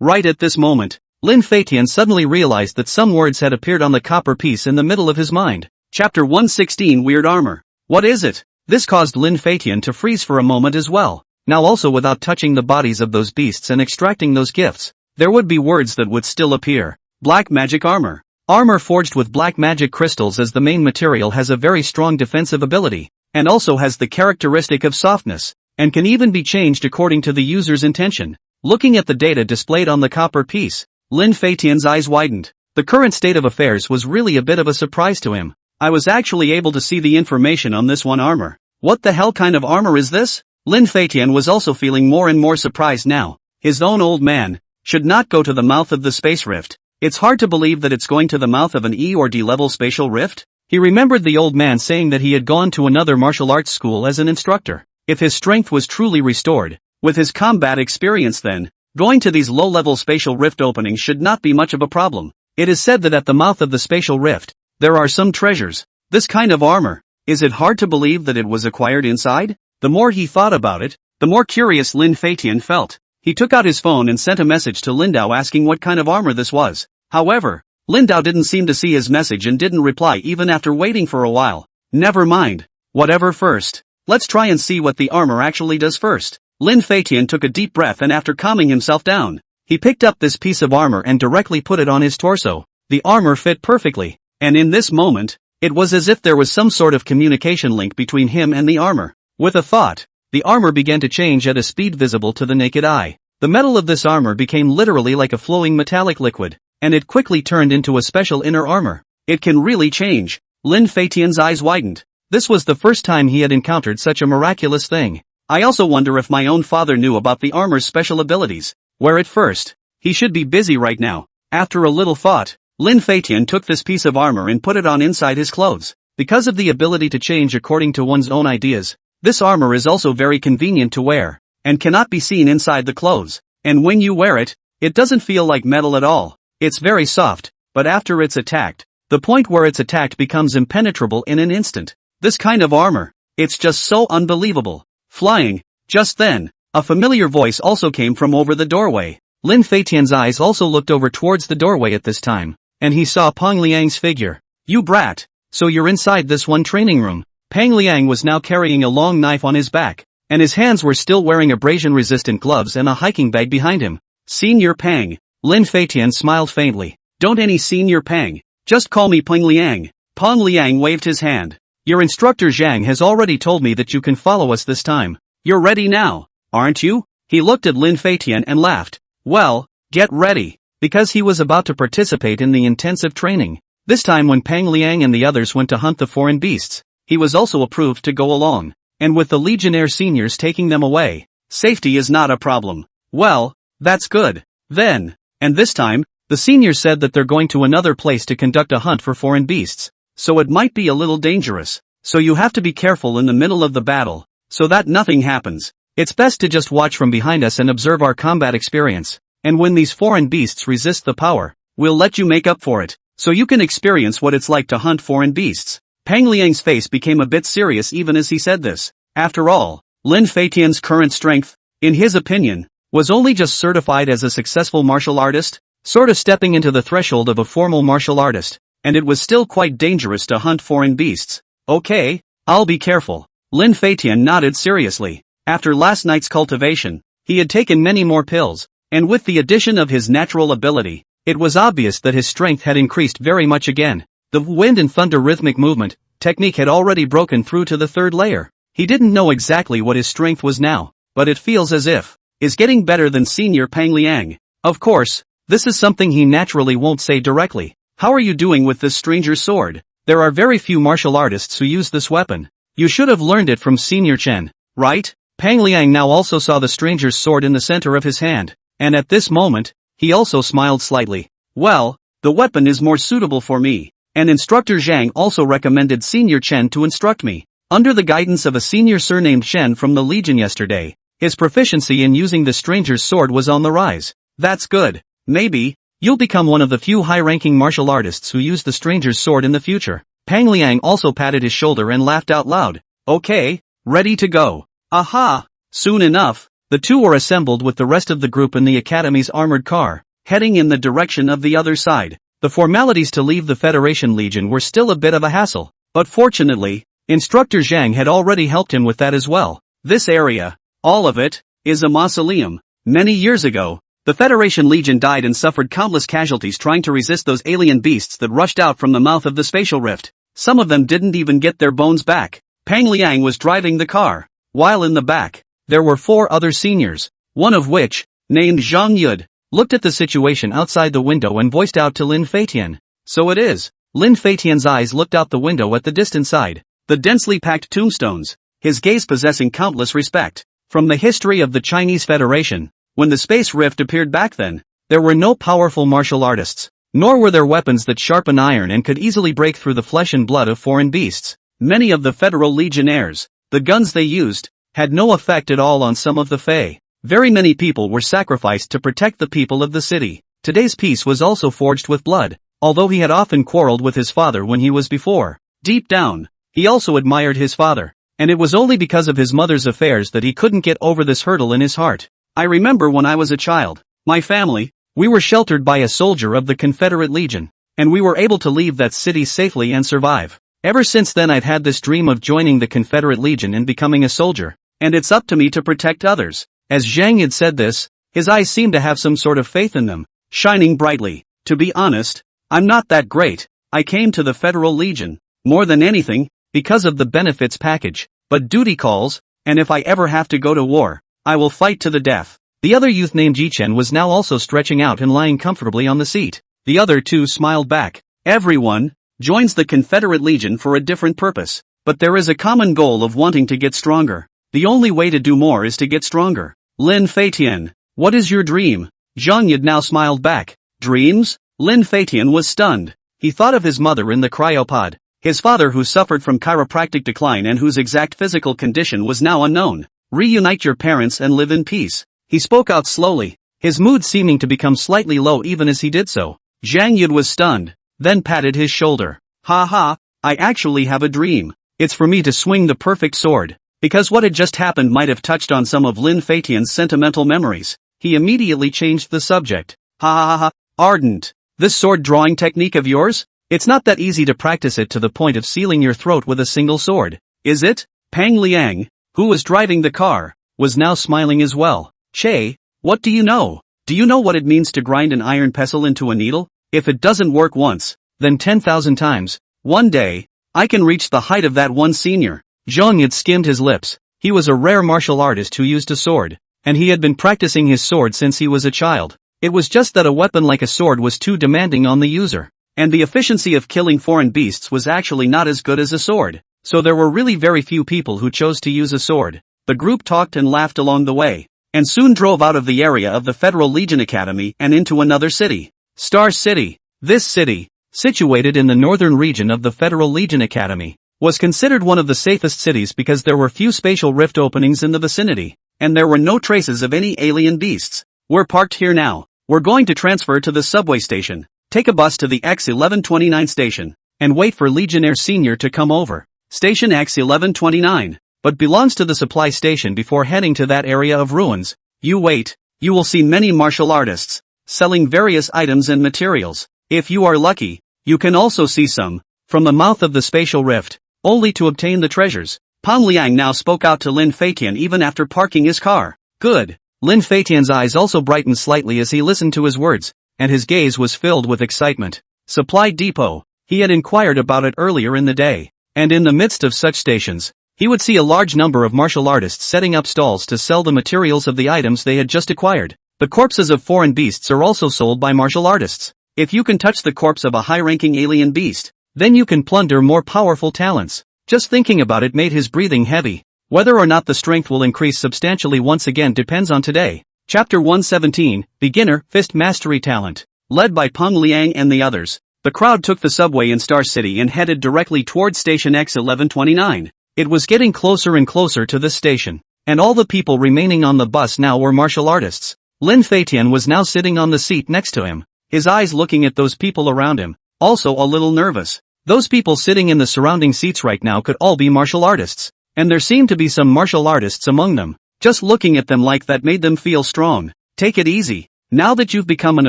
Right at this moment, Lin Feitian suddenly realized that some words had appeared on the copper piece in the middle of his mind. Chapter 116 Weird Armor. What is it? This caused Lin Feitian to freeze for a moment as well. Now also without touching the bodies of those beasts and extracting those gifts, there would be words that would still appear. Black magic armor. Armor forged with black magic crystals as the main material has a very strong defensive ability, and also has the characteristic of softness, and can even be changed according to the user's intention. Looking at the data displayed on the copper piece, Lin Feitian's eyes widened. The current state of affairs was really a bit of a surprise to him. I was actually able to see the information on this one armor. What the hell kind of armor is this? Lin Feitian was also feeling more and more surprised now. His own old man should not go to the mouth of the space rift. It's hard to believe that it's going to the mouth of an E or D level spatial rift. He remembered the old man saying that he had gone to another martial arts school as an instructor. If his strength was truly restored, with his combat experience then, going to these low-level spatial rift openings should not be much of a problem. It is said that at the mouth of the spatial rift, there are some treasures. This kind of armor, is it hard to believe that it was acquired inside? The more he thought about it, the more curious Lin Feitian felt. He took out his phone and sent a message to Lindao asking what kind of armor this was. However, Lindao didn't seem to see his message and didn't reply even after waiting for a while. Never mind. Whatever first. Let's try and see what the armor actually does first. Lin Feitian took a deep breath and after calming himself down, he picked up this piece of armor and directly put it on his torso. The armor fit perfectly, and in this moment, it was as if there was some sort of communication link between him and the armor. With a thought, the armor began to change at a speed visible to the naked eye. The metal of this armor became literally like a flowing metallic liquid, and it quickly turned into a special inner armor. It can really change. Lin Feitian's eyes widened. This was the first time he had encountered such a miraculous thing. I also wonder if my own father knew about the armor's special abilities. Where at first? He should be busy right now. After a little thought, Lin Feitian took this piece of armor and put it on inside his clothes. Because of the ability to change according to one's own ideas, this armor is also very convenient to wear, and cannot be seen inside the clothes. And when you wear it, it doesn't feel like metal at all. It's very soft, but after it's attacked, the point where it's attacked becomes impenetrable in an instant. This kind of armor, it's just so unbelievable. Flying. Just then, a familiar voice also came from over the doorway. Lin Feitian's eyes also looked over towards the doorway at this time, and he saw Pang Liang's figure. You brat, so you're inside this one training room. Pang Liang was now carrying a long knife on his back, and his hands were still wearing abrasion-resistant gloves and a hiking bag behind him. Senior Pang. Lin Feitian smiled faintly. Don't any Senior Pang. Just call me Pang Liang. Pang Liang waved his hand. Your instructor Zhang has already told me that you can follow us this time. You're ready now, aren't you? He looked at Lin Feitian and laughed. Well, get ready, because he was about to participate in the intensive training. This time when Pang Liang and the others went to hunt the foreign beasts, he was also approved to go along. And with the Legionnaire seniors taking them away, safety is not a problem. Well, that's good. Then, and this time, the seniors said that they're going to another place to conduct a hunt for foreign beasts. So it might be a little dangerous. So you have to be careful in the middle of the battle, so that nothing happens. It's best to just watch from behind us and observe our combat experience. And when these foreign beasts resist the power, we'll let you make up for it, so you can experience what it's like to hunt foreign beasts. Pang Liang's face became a bit serious even as he said this. After all, Lin Feitian's current strength, in his opinion, was only just certified as a successful martial artist, sort of stepping into the threshold of a formal martial artist, and it was still quite dangerous to hunt foreign beasts. Okay, I'll be careful. Lin Feitian nodded seriously. After last night's cultivation, he had taken many more pills, and with the addition of his natural ability, it was obvious that his strength had increased very much again. The wind and thunder rhythmic movement technique had already broken through to the third layer. He didn't know exactly what his strength was now, but it feels as if is getting better than Senior Pang Liang. Of course, this is something he naturally won't say directly. How are you doing with this stranger's sword? There are very few martial artists who use this weapon. You should have learned it from Senior Chen, right? Pang Liang now also saw the stranger's sword in the center of his hand, and at this moment, he also smiled slightly. Well, The weapon is more suitable for me. And instructor Zhang also recommended Senior Chen to instruct me. Under the guidance of a senior surnamed Shen from the Legion yesterday, his proficiency in using the stranger's sword was on the rise. That's good. Maybe you'll become one of the few high-ranking martial artists who use the stranger's sword in the future. Pang Liang also patted his shoulder and laughed out loud. Okay, ready to go. Aha! Soon enough, the two were assembled with the rest of the group in the Academy's armored car, heading in the direction of the other side. The formalities to leave the Federation Legion were still a bit of a hassle, but fortunately, Instructor Zhang had already helped him with that as well. This area, all of it, is a mausoleum. Many years ago, the Federation Legion died and suffered countless casualties trying to resist those alien beasts that rushed out from the mouth of the spatial rift. Some of them didn't even get their bones back. Pang Liang was driving the car, while in the back, there were 4 other seniors, one of which, named Zhang Yud, looked at the situation outside the window and voiced out to Lin Feitian. So it is. Lin Feitian's eyes looked out the window at the distant side. The densely packed tombstones, his gaze possessing countless respect. From the history of the Chinese Federation, when the space rift appeared back then, there were no powerful martial artists, nor were there weapons that sharpen iron and could easily break through the flesh and blood of foreign beasts. Many of the Federal Legionnaires, the guns they used, had no effect at all on some of the Fey. Very many people were sacrificed to protect the people of the city. Today's peace was also forged with blood, although he had often quarreled with his father when he was before. Deep down, he also admired his father, and it was only because of his mother's affairs that he couldn't get over this hurdle in his heart. I remember when I was a child, my family, we were sheltered by a soldier of the Confederate Legion, and we were able to leave that city safely and survive. Ever since then I've had this dream of joining the Confederate Legion and becoming a soldier, and it's up to me to protect others. As Zhang had said this, his eyes seemed to have some sort of faith in them, shining brightly. To be honest, I'm not that great. I came to the Federal Legion, more than anything, because of the benefits package, but duty calls, and if I ever have to go to war, I will fight to the death. The other youth named Jichen was now also stretching out and lying comfortably on the seat. The other two smiled back. Everyone joins the Confederate Legion for a different purpose, but there is a common goal of wanting to get stronger. The only way to do more is to get stronger. Lin Feitian, what is your dream? Zhang Yud now smiled back. Dreams? Lin Feitian was stunned. He thought of his mother in the cryopod. His father who suffered from chiropractic decline and whose exact physical condition was now unknown. Reunite your parents and live in peace. He spoke out slowly, his mood seeming to become slightly low even as he did so. Zhang Yud was stunned, then patted his shoulder. Ha ha, I actually have a dream. It's for me to swing the perfect sword. Because what had just happened might have touched on some of Lin Feitian's sentimental memories, he immediately changed the subject. Ha ha ha, Ardent. This sword drawing technique of yours? It's not that easy to practice it to the point of sealing your throat with a single sword, is it? Pang Liang, who was driving the car, was now smiling as well. Che, what do you know? Do you know what it means to grind an iron pestle into a needle? If it doesn't work once, then 10,000 times. One day, I can reach the height of that one senior. Zhang had skimmed his lips. He was a rare martial artist who used a sword, and he had been practicing his sword since he was a child. It was just that a weapon like a sword was too demanding on the user, and the efficiency of killing foreign beasts was actually not as good as a sword. So there were really very few people who chose to use a sword. The group talked and laughed along the way, and soon drove out of the area of the Federal Legion Academy and into another city. Star City. This city, situated in the northern region of the Federal Legion Academy, was considered one of the safest cities because there were few spatial rift openings in the vicinity, and there were no traces of any alien beasts. We're parked here now. We're going to transfer to the subway station, take a bus to the X1129 station, and wait for Legionnaire Senior to come over. Station X1129, but belongs to the supply station before heading to that area of ruins. You wait, you will see many martial artists, selling various items and materials. If you are lucky, you can also see some, from the mouth of the spatial rift, only to obtain the treasures. Pang Liang now spoke out to Lin Feitian even after parking his car. Good. Lin Feitian's eyes also brightened slightly as he listened to his words, and his gaze was filled with excitement. Supply depot. He had inquired about it earlier in the day, and in the midst of such stations, he would see a large number of martial artists setting up stalls to sell the materials of the items they had just acquired. The corpses of foreign beasts are also sold by martial artists. If you can touch the corpse of a high-ranking alien beast, then you can plunder more powerful talents. Just thinking about it made his breathing heavy. Whether or not the strength will increase substantially once again depends on today. Chapter 117, Beginner, Fist Mastery Talent. led by Peng Liang and the others. The crowd took the subway in Star City and headed directly toward station X1129. It was getting closer and closer to this station, and all the people remaining on the bus now were martial artists. Lin Feitian was now sitting on the seat next to him, his eyes looking at those people around him, also a little nervous. Those people sitting in the surrounding seats right now could all be martial artists, and there seemed to be some martial artists among them. Just looking at them like that made them feel strong. Take it easy. Now that you've become an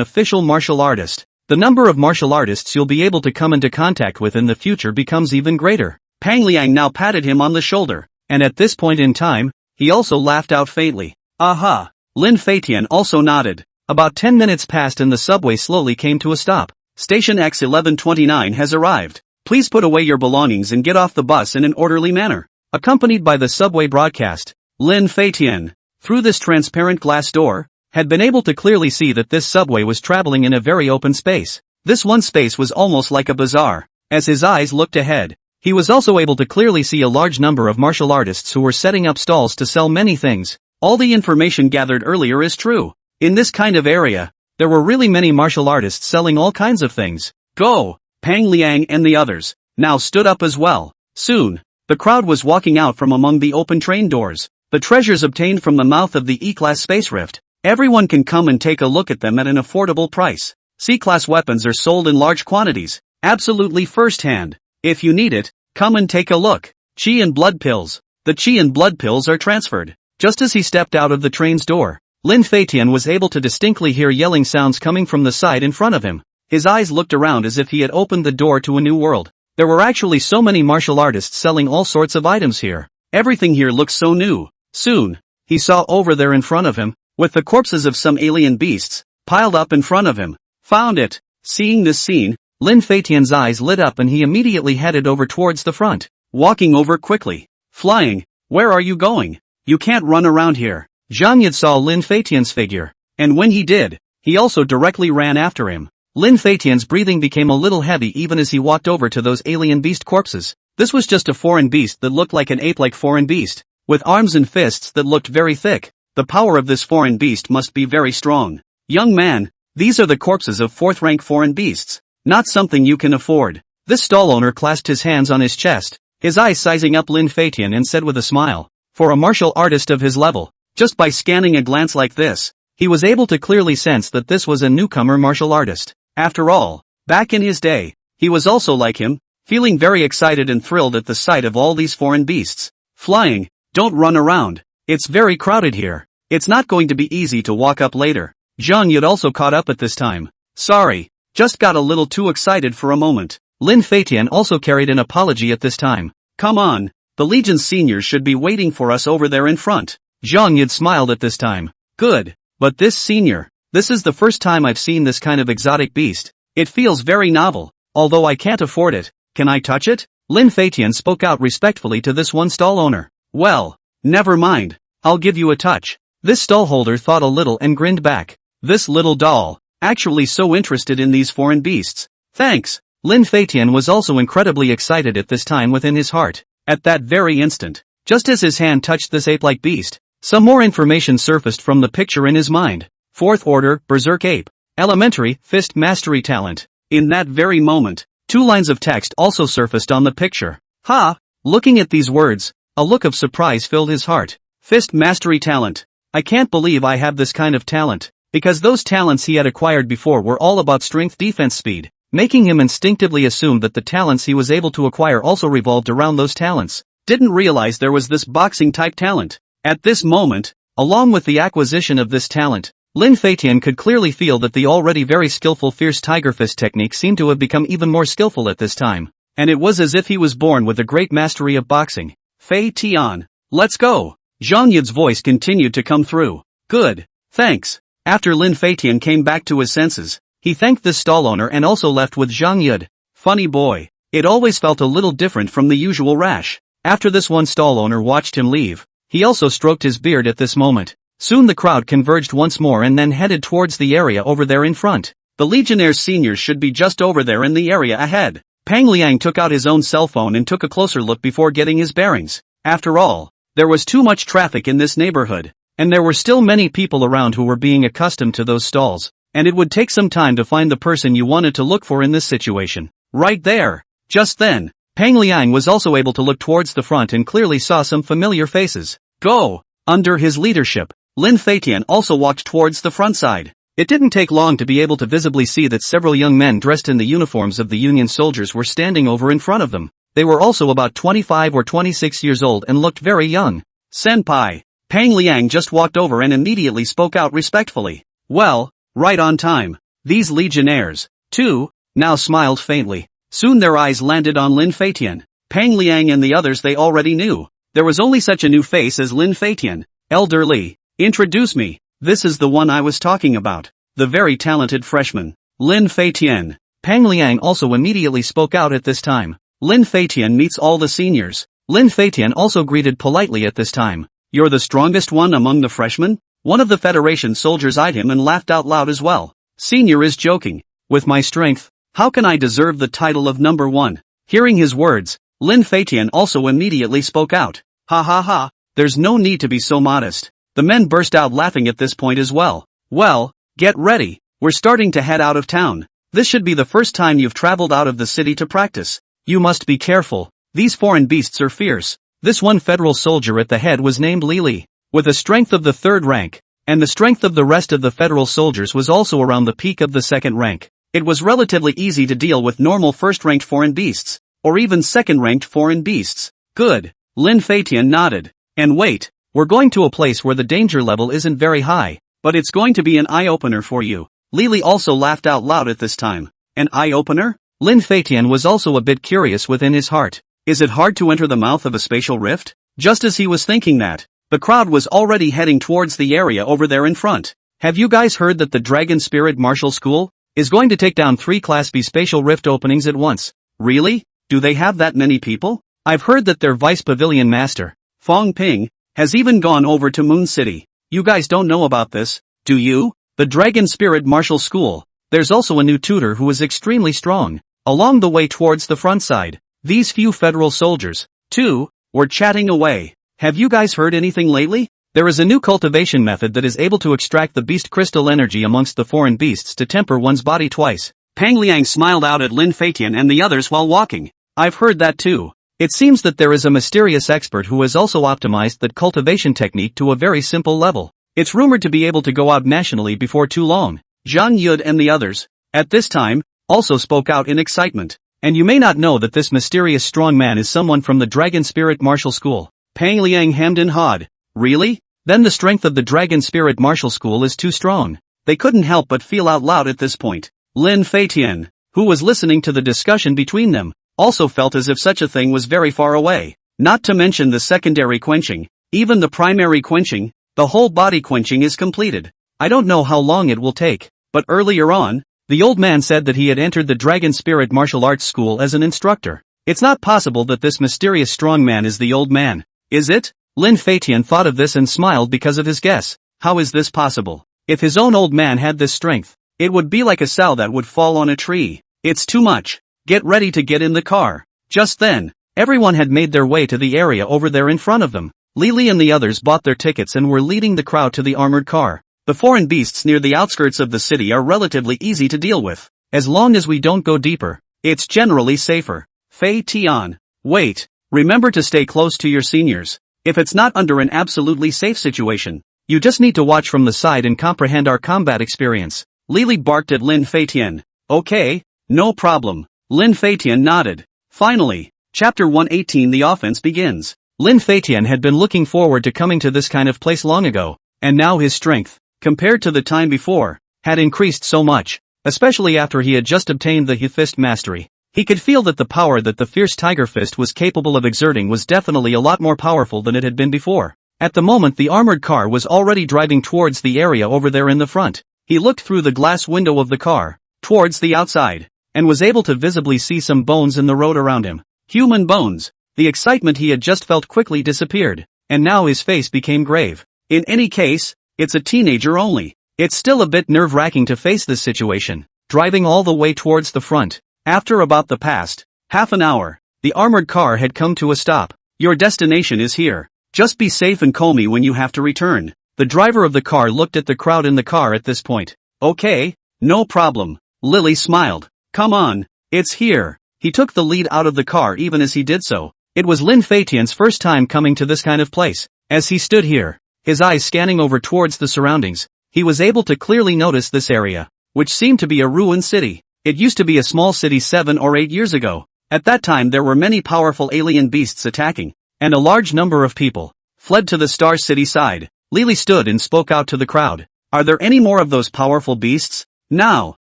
official martial artist, the number of martial artists you'll be able to come into contact with in the future becomes even greater. Pang Liang now patted him on the shoulder, and at this point in time, he also laughed out faintly. Aha! Lin Feitian also nodded. About 10 minutes passed and the subway slowly came to a stop. Station X1129 has arrived. Please put away your belongings and get off the bus in an orderly manner. Accompanied by the subway broadcast, Lin Feitian, through this transparent glass door, had been able to clearly see that this subway was traveling in a very open space. This one space was almost like a bazaar. As his eyes looked ahead, he was also able to clearly see a large number of martial artists who were setting up stalls to sell many things. All the information gathered earlier is true. In this kind of area, there were really many martial artists selling all kinds of things. Go! Pang Liang and the others now stood up as well. Soon, the crowd was walking out from among the open train doors. The treasures obtained from the mouth of the E-Class space rift. Everyone can come and take a look at them at an affordable price. C-Class weapons are sold in large quantities, absolutely first-hand. If you need it, come and take a look. Qi and blood pills. The Qi and blood pills are transferred. Just as he stepped out of the train's door, Lin Feitian was able to distinctly hear yelling sounds coming from the side in front of him. His eyes looked around as if he had opened the door to a new world. There were actually so many martial artists selling all sorts of items here. Everything here looked so new. Soon, he saw over there in front of him, with the corpses of some alien beasts, piled up in front of him. Found it. Seeing this scene, Lin Feitian's eyes lit up and he immediately headed over towards the front, walking over quickly. Flying, where are you going? You can't run around here. Zhang Yid saw Lin Feitian's figure, and when he did, he also directly ran after him. Lin Feitian's breathing became a little heavy even as he walked over to those alien beast corpses. This was just a foreign beast that looked like an ape-like foreign beast, with arms and fists that looked very thick. The power of this foreign beast must be very strong. Young man, these are the corpses of 4th-rank foreign beasts. Not something you can afford. This stall owner clasped his hands on his chest, his eyes sizing up Lin Feitian and said with a smile, for a martial artist of his level, just by scanning a glance like this, he was able to clearly sense that this was a newcomer martial artist. After all, back in his day, he was also like him, feeling very excited and thrilled at the sight of all these foreign beasts. Flying, don't run around. It's very crowded here. It's not going to be easy to walk up later. Zhang Yid also caught up at this time. Sorry, just got a little too excited for a moment. Lin Feitian also carried an apology at this time. Come on, the Legion's seniors should be waiting for us over there in front. Zhang Yid smiled at this time. Good, but this senior, this is the first time I've seen this kind of exotic beast. It feels very novel, although I can't afford it. Can I touch it? Lin Feitian spoke out respectfully to this one stall owner. Well, never mind, I'll give you a touch. This stall holder thought a little and grinned back. This little doll, actually so interested in these foreign beasts. Thanks. Lin Feitian was also incredibly excited at this time within his heart. At that very instant, just as his hand touched this ape-like beast, some more information surfaced from the picture in his mind. 4th order, Berserk Ape. Elementary, Fist Mastery Talent. In that very moment, 2 lines of text also surfaced on the picture. Ha! Looking at these words, a look of surprise filled his heart. Fist Mastery Talent. I can't believe I have this kind of talent. Because those talents he had acquired before were all about strength, defense, speed, making him instinctively assume that the talents he was able to acquire also revolved around those talents. Didn't realize there was this boxing-type talent. At this moment, along with the acquisition of this talent, Lin Feitian could clearly feel that the already very skillful Fierce Tiger Fist technique seemed to have become even more skillful at this time, and it was as if he was born with a great mastery of boxing. Fei Tian, let's go! Zhang Yid's voice continued to come through. Good, thanks. After Lin Feitian came back to his senses, he thanked this stall owner and also left with Zhang Yid. Funny boy, it always felt a little different from the usual rash. After this one stall owner watched him leave, he also stroked his beard at this moment. Soon the crowd converged once more and then headed towards the area over there in front. The Legionnaires seniors should be just over there in the area ahead. Pang Liang took out his own cell phone and took a closer look before getting his bearings. After all, there was too much traffic in this neighborhood, and there were still many people around who were being accustomed to those stalls, and it would take some time to find the person you wanted to look for in this situation. Right there. Just then, Pang Liang was also able to look towards the front and clearly saw some familiar faces. Go! Under his leadership, Lin Feitian also walked towards the front side. It didn't take long to be able to visibly see that several young men dressed in the uniforms of the Union soldiers were standing over in front of them. They were also about 25 or 26 years old and looked very young. Senpai. Pang Liang just walked over and immediately spoke out respectfully. Well, right on time. These legionnaires, too, now smiled faintly. Soon their eyes landed on Lin Feitian. Pang Liang and the others they already knew. There was only such a new face as Lin Feitian. Elderly. Introduce me. This is the one I was talking about. The very talented freshman. Lin Feitian. Pang Liang also immediately spoke out at this time. Lin Feitian meets all the seniors. Lin Feitian also greeted politely at this time. You're the strongest one among the freshmen? One of the Federation soldiers eyed him and laughed out loud as well. Senior is joking. With my strength, how can I deserve the title of number one? Hearing his words, Lin Feitian also immediately spoke out. Ha ha ha, there's no need to be so modest. The men burst out laughing at this point as well. Well, get ready, we're starting to head out of town. This should be the first time you've traveled out of the city to practice. You must be careful, these foreign beasts are fierce. This one federal soldier at the head was named Lili, with a strength of the 3rd rank, and the strength of the rest of the federal soldiers was also around the peak of the 2nd rank. It was relatively easy to deal with normal 1st-ranked foreign beasts, or even 2nd-ranked foreign beasts. Good, Lin Feitian nodded. And wait. We're going to a place where the danger level isn't very high, but it's going to be an eye-opener for you. Lili also laughed out loud at this time. An eye-opener? Lin Feitian was also a bit curious within his heart. Is it hard to enter the mouth of a spatial rift? Just as he was thinking that, the crowd was already heading towards the area over there in front. Have you guys heard that the Dragon Spirit Martial School is going to take down 3 Class B spatial rift openings at once? Really? Do they have that many people? I've heard that their Vice Pavilion Master, Fong Ping, has even gone over to Moon City. You guys don't know about this, do you? The Dragon Spirit Martial School. There's also a new tutor who is extremely strong. Along the way towards the front side, these few federal soldiers, too, were chatting away. Have you guys heard anything lately? There is a new cultivation method that is able to extract the beast crystal energy amongst the foreign beasts to temper one's body twice. Pang Liang smiled out at Lin Feitian and the others while walking. I've heard that too. It seems that there is a mysterious expert who has also optimized that cultivation technique to a very simple level. It's rumored to be able to go out nationally before too long. Zhang Yud and the others, at this time, also spoke out in excitement. And you may not know that this mysterious strong man is someone from the Dragon Spirit Martial School. Pang Liang hemmed and hawed. Really? Then the strength of the Dragon Spirit Martial School is too strong. They couldn't help but feel out loud at this point. Lin Feitian, who was listening to the discussion between them, also felt as if such a thing was very far away. Not to mention the secondary quenching, even the primary quenching, the whole body quenching is completed. I don't know how long it will take, but earlier on, the old man said that he had entered the Dragon Spirit Martial Arts School as an instructor. It's not possible that this mysterious strong man is the old man, is it? Lin Feitian thought of this and smiled because of his guess. How is this possible? If his own old man had this strength, it would be like a sow that would fall on a tree. It's too much. Get ready to get in the car. Just then, everyone had made their way to the area over there in front of them. Lili and the others bought their tickets and were leading the crowd to the armored car. The foreign beasts near the outskirts of the city are relatively easy to deal with. As long as we don't go deeper, it's generally safer. Fei Tian. Wait, remember to stay close to your seniors. If it's not under an absolutely safe situation, you just need to watch from the side and comprehend our combat experience. Lili barked at Lin Feitian. Okay, no problem. Lin Feitian nodded. Finally, Chapter 118 The Offense begins. Lin Feitian had been looking forward to coming to this kind of place long ago, and now his strength, compared to the time before, had increased so much, especially after he had just obtained the He Fist mastery. He could feel that the power that the fierce Tiger Fist was capable of exerting was definitely a lot more powerful than it had been before. At the moment the armored car was already driving towards the area over there in the front. He looked through the glass window of the car, towards the outside, and was able to visibly see some bones in the road around him. Human bones. The excitement he had just felt quickly disappeared, and now his face became grave. In any case, it's a teenager only. It's still a bit nerve-wracking to face this situation, driving all the way towards the front. After about the past half an hour, the armored car had come to a stop. Your destination is here. Just be safe and call me when you have to return. The driver of the car looked at the crowd in the car at this point. Okay, No problem. Lily smiled. Come on. It's here. He took the lead out of the car even as he did so. It was Lin Feitian's first time coming to this kind of place. As he stood here, his eyes scanning over towards the surroundings, he was able to clearly notice this area, which seemed to be a ruined city. It used to be a small city 7 or 8 years ago. At that time there were many powerful alien beasts attacking, and a large number of people fled to the Star City side. Lily stood and spoke out to the crowd. Are there any more of those powerful beasts? Now,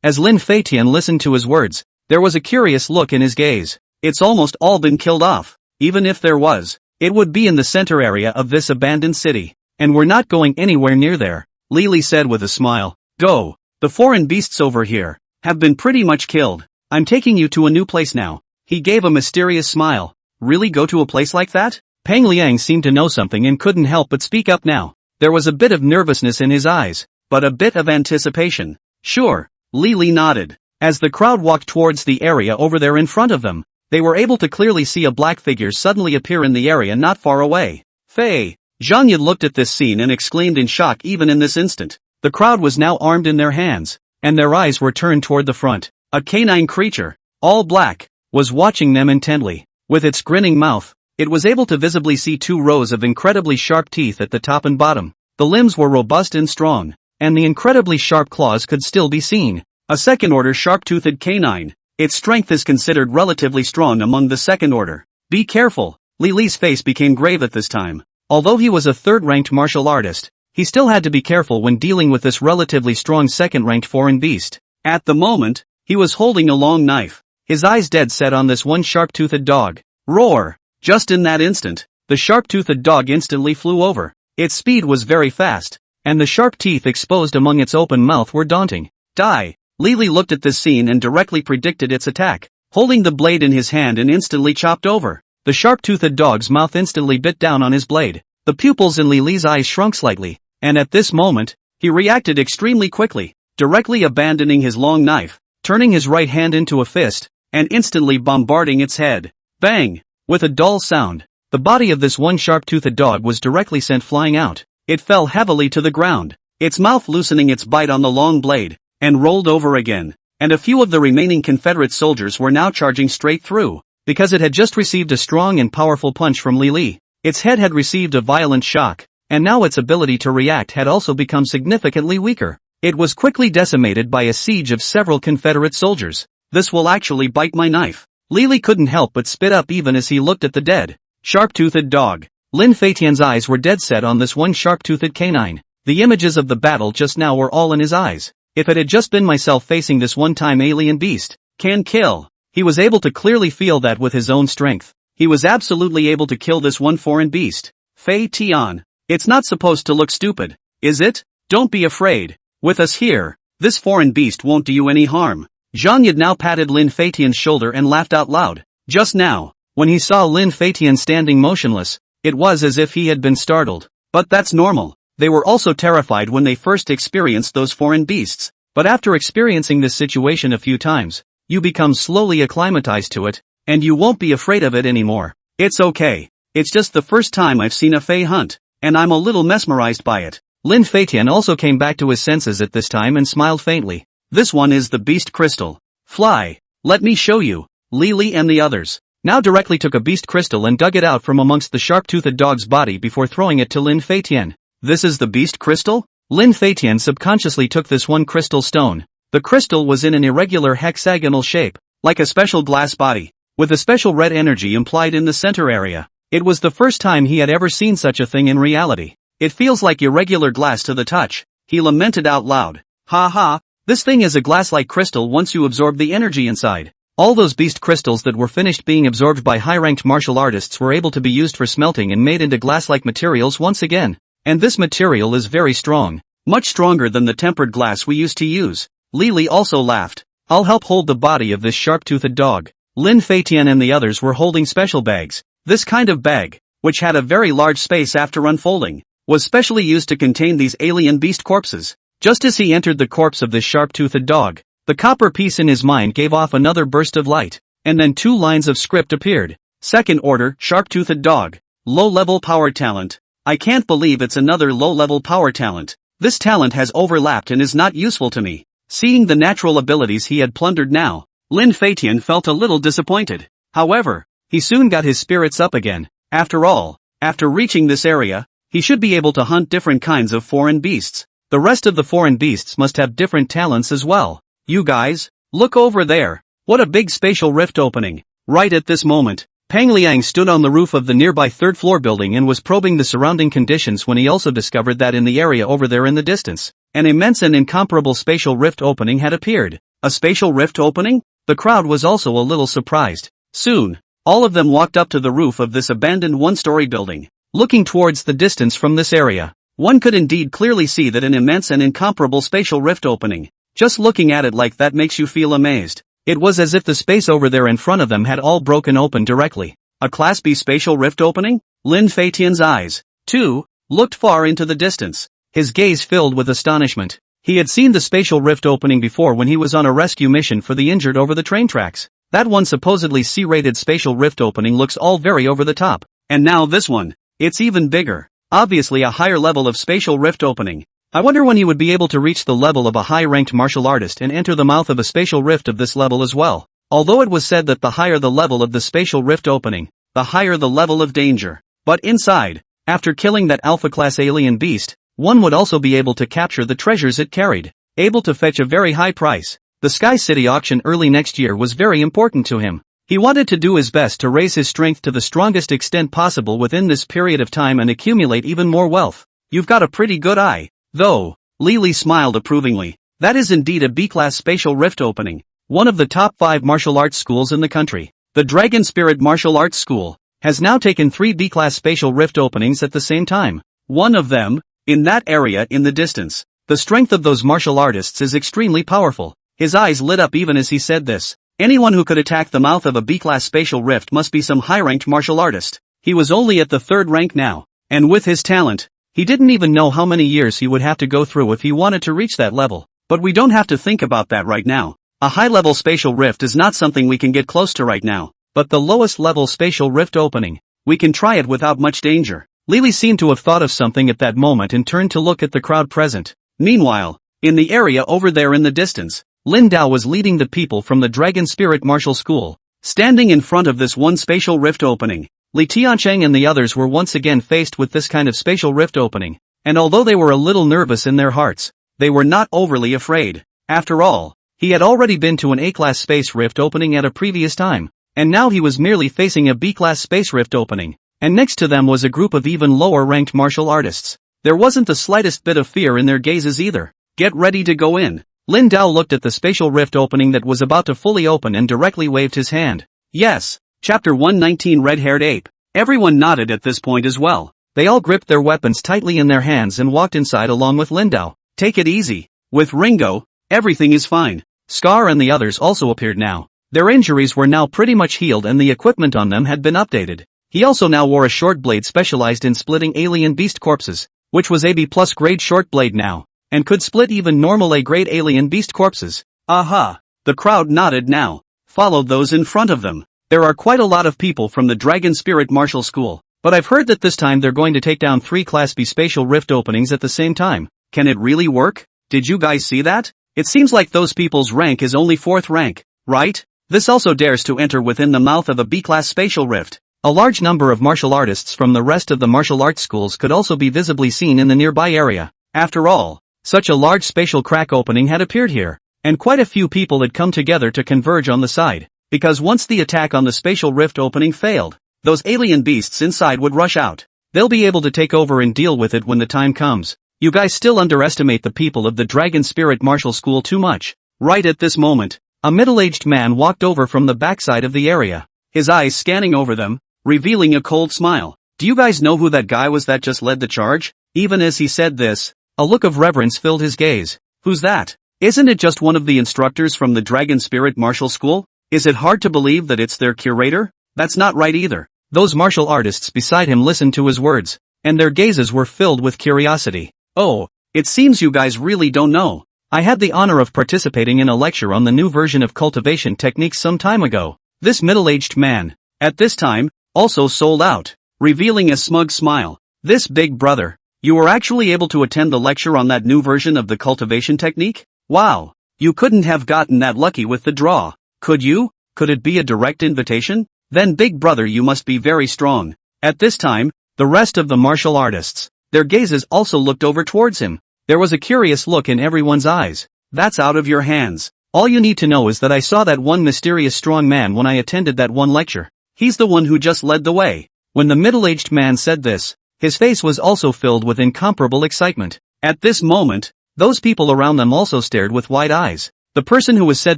as Lin Feitian listened to his words, there was a curious look in his gaze. It's almost all been killed off. Even if there was, it would be in the center area of this abandoned city. And we're not going anywhere near there, Lily said with a smile. Go. The foreign beasts over here have been pretty much killed. I'm taking you to a new place now. He gave a mysterious smile. Really go to a place like that? Pang Liang seemed to know something and couldn't help but speak up now. There was a bit of nervousness in his eyes, but a bit of anticipation. Sure, Lily nodded. As the crowd walked towards the area over there in front of them, they were able to clearly see a black figure suddenly appear in the area not far away. Fei! Zhang Yi looked at this scene and exclaimed in shock even in this instant. The crowd was now armed in their hands, and their eyes were turned toward the front. A canine creature, all black, was watching them intently. With its grinning mouth, it was able to visibly see 2 rows of incredibly sharp teeth at the top and bottom. The limbs were robust and strong, and the incredibly sharp claws could still be seen. A second-order sharp-toothed canine. Its strength is considered relatively strong among the second order. Be careful. Lily's face became grave at this time. Although he was a third-ranked martial artist, he still had to be careful when dealing with this relatively strong second-ranked foreign beast. At the moment, he was holding a long knife, his eyes dead set on this one sharp-toothed dog. Roar! Just in that instant, the sharp-toothed dog instantly flew over. Its speed was very fast, and the sharp teeth exposed among its open mouth were daunting. Die! Lily looked at this scene and directly predicted its attack, holding the blade in his hand and instantly chopped over. The sharp-toothed dog's mouth instantly bit down on his blade. The pupils in Lily's eyes shrunk slightly, and at this moment, he reacted extremely quickly, directly abandoning his long knife, turning his right hand into a fist, and instantly bombarding its head. Bang! With a dull sound, the body of this one sharp-toothed dog was directly sent flying out. It fell heavily to the ground, its mouth loosening its bite on the long blade, and rolled over again. And a few of the remaining Confederate soldiers were now charging straight through, because it had just received a strong and powerful punch from Lily. Its head had received a violent shock, and now its ability to react had also become significantly weaker. It was quickly decimated by a siege of several Confederate soldiers. This will actually bite my knife. Lily couldn't help but spit up even as he looked at the dead, sharp-toothed dog. Lin Feitian's eyes were dead set on this one sharp-toothed canine. The images of the battle just now were all in his eyes. If it had just been myself facing this one-time alien beast, can kill. He was able to clearly feel that with his own strength, he was absolutely able to kill this one foreign beast. Fei Tian. It's not supposed to look stupid, is it? Don't be afraid. With us here, this foreign beast won't do you any harm. Zhang Yi now patted Lin Feitian's shoulder and laughed out loud. Just now, when he saw Lin Feitian standing motionless, it was as if he had been startled. But that's normal. They were also terrified when they first experienced those foreign beasts. But after experiencing this situation a few times, you become slowly acclimatized to it, and you won't be afraid of it anymore. It's okay. It's just the first time I've seen a Fei hunt, and I'm a little mesmerized by it. Lin Feitian also came back to his senses at this time and smiled faintly. This one is the beast crystal. Fly. Let me show you. Lily and the others now directly took a beast crystal and dug it out from amongst the sharp-toothed dog's body before throwing it to Lin Feitian. This is the beast crystal? Lin Feitian subconsciously took this one crystal stone. The crystal was in an irregular hexagonal shape, like a special glass body, with a special red energy implied in the center area. It was the first time he had ever seen such a thing in reality. It feels like irregular glass to the touch, he lamented out loud. Ha ha, this thing is a glass-like crystal once you absorb the energy inside. All those beast crystals that were finished being absorbed by high-ranked martial artists were able to be used for smelting and made into glass-like materials once again. And this material is very strong, much stronger than the tempered glass we used to use. Lily also laughed. I'll help hold the body of this sharp-toothed dog. Lin Feitian and the others were holding special bags. This kind of bag, which had a very large space after unfolding, was specially used to contain these alien beast corpses. Just as he entered the corpse of this sharp-toothed dog, the copper piece in his mind gave off another burst of light, and then 2 lines of script appeared. Second order, sharp-toothed dog. Low-level power talent. I can't believe it's another low-level power talent. This talent has overlapped and is not useful to me. Seeing the natural abilities he had plundered now, Lin Feitian felt a little disappointed. However, he soon got his spirits up again. After all, after reaching this area, he should be able to hunt different kinds of foreign beasts. The rest of the foreign beasts must have different talents as well. You guys, look over there. What a big spatial rift opening. Right at this moment, Pang Liang stood on the roof of the nearby third-floor building and was probing the surrounding conditions when he also discovered that in the area over there in the distance, an immense and incomparable spatial rift opening had appeared. A spatial rift opening? The crowd was also a little surprised. Soon, all of them walked up to the roof of this abandoned one-story building. Looking towards the distance from this area, one could indeed clearly see that an immense and incomparable spatial rift opening. Just looking at it like that makes you feel amazed. It was as if the space over there in front of them had all broken open directly. A Class B spatial rift opening? Lin Feitian's eyes, too, looked far into the distance. His gaze filled with astonishment. He had seen the spatial rift opening before when he was on a rescue mission for the injured over the train tracks. That one supposedly C-rated spatial rift opening looks all very over the top. And now this one, it's even bigger. Obviously a higher level of spatial rift opening. I wonder when he would be able to reach the level of a high-ranked martial artist and enter the mouth of a spatial rift of this level as well. Although it was said that the higher the level of the spatial rift opening, the higher the level of danger. But inside, after killing that alpha-class alien beast, one would also be able to capture the treasures it carried, able to fetch a very high price. The Sky City auction early next year was very important to him. He wanted to do his best to raise his strength to the strongest extent possible within this period of time and accumulate even more wealth. You've got a pretty good eye, though. Lily smiled approvingly. That is indeed a B-class spatial rift opening. One of the top 5 martial arts schools in the country, the Dragon Spirit Martial Arts School, has now taken 3 B-class spatial rift openings at the same time. One of them, in that area in the distance. The strength of those martial artists is extremely powerful. His eyes lit up even as he said this. Anyone who could attack the mouth of a B-class spatial rift must be some high-ranked martial artist. He was only at the 3rd rank now, and with his talent, he didn't even know how many years he would have to go through if he wanted to reach that level. But we don't have to think about that right now. A high-level spatial rift is not something we can get close to right now, but the lowest level spatial rift opening, we can try it without much danger. Lily seemed to have thought of something at that moment and turned to look at the crowd present. Meanwhile, in the area over there in the distance, Lin Dao was leading the people from the Dragon Spirit Martial School. Standing in front of this one spatial rift opening, Li Tiancheng and the others were once again faced with this kind of spatial rift opening, and although they were a little nervous in their hearts, they were not overly afraid. After all, he had already been to an A-class space rift opening at a previous time, and now he was merely facing a B-class space rift opening. And next to them was a group of even lower-ranked martial artists. There wasn't the slightest bit of fear in their gazes either. Get ready to go in. Lin Dao looked at the spatial rift opening that was about to fully open and directly waved his hand. Yes. Chapter 119 Red-Haired Ape. Everyone nodded at this point as well. They all gripped their weapons tightly in their hands and walked inside along with Lin Dao. Take it easy. With Ringo, everything is fine. Scar and the others also appeared now. Their injuries were now pretty much healed and the equipment on them had been updated. He also now wore a short blade specialized in splitting alien beast corpses, which was AB+ grade short blade now, and could split even normal A grade alien beast corpses. Aha! The crowd nodded now, followed those in front of them. There are quite a lot of people from the Dragon Spirit Martial School, but I've heard that this time they're going to take down 3 Class B spatial rift openings at the same time. Can it really work? Did you guys see that? It seems like those people's rank is only 4th rank, right? This also dares to enter within the mouth of a B-class spatial rift. A large number of martial artists from the rest of the martial arts schools could also be visibly seen in the nearby area. After all, such a large spatial crack opening had appeared here, and quite a few people had come together to converge on the side, because once the attack on the spatial rift opening failed, those alien beasts inside would rush out. They'll be able to take over and deal with it when the time comes. You guys still underestimate the people of the Dragon Spirit Martial School too much. Right at this moment, a middle-aged man walked over from the backside of the area, his eyes scanning over them, revealing a cold smile. Do you guys know who that guy was that just led the charge? Even as he said this, a look of reverence filled his gaze. Who's that? Isn't it just one of the instructors from the Dragon Spirit Martial School? Is it hard to believe that it's their curator? That's not right either. Those martial artists beside him listened to his words, and their gazes were filled with curiosity. Oh, it seems you guys really don't know. I had the honor of participating in a lecture on the new version of cultivation techniques some time ago. This middle-aged man, at this time, also sold out, revealing a smug smile. This big brother, you were actually able to attend the lecture on that new version of the cultivation technique? Wow, You couldn't have gotten that lucky with the draw, could you? Could it be a direct invitation? Then big brother, you must be very strong. At this time, the rest of the martial artists, their gazes also looked over towards him. There was a curious look in everyone's eyes. That's out of your hands. All you need to know is that I saw that one mysterious strong man when I attended that one lecture. He's the one who just led the way. When the middle-aged man said this, his face was also filled with incomparable excitement. At this moment, those people around them also stared with wide eyes. The person who was said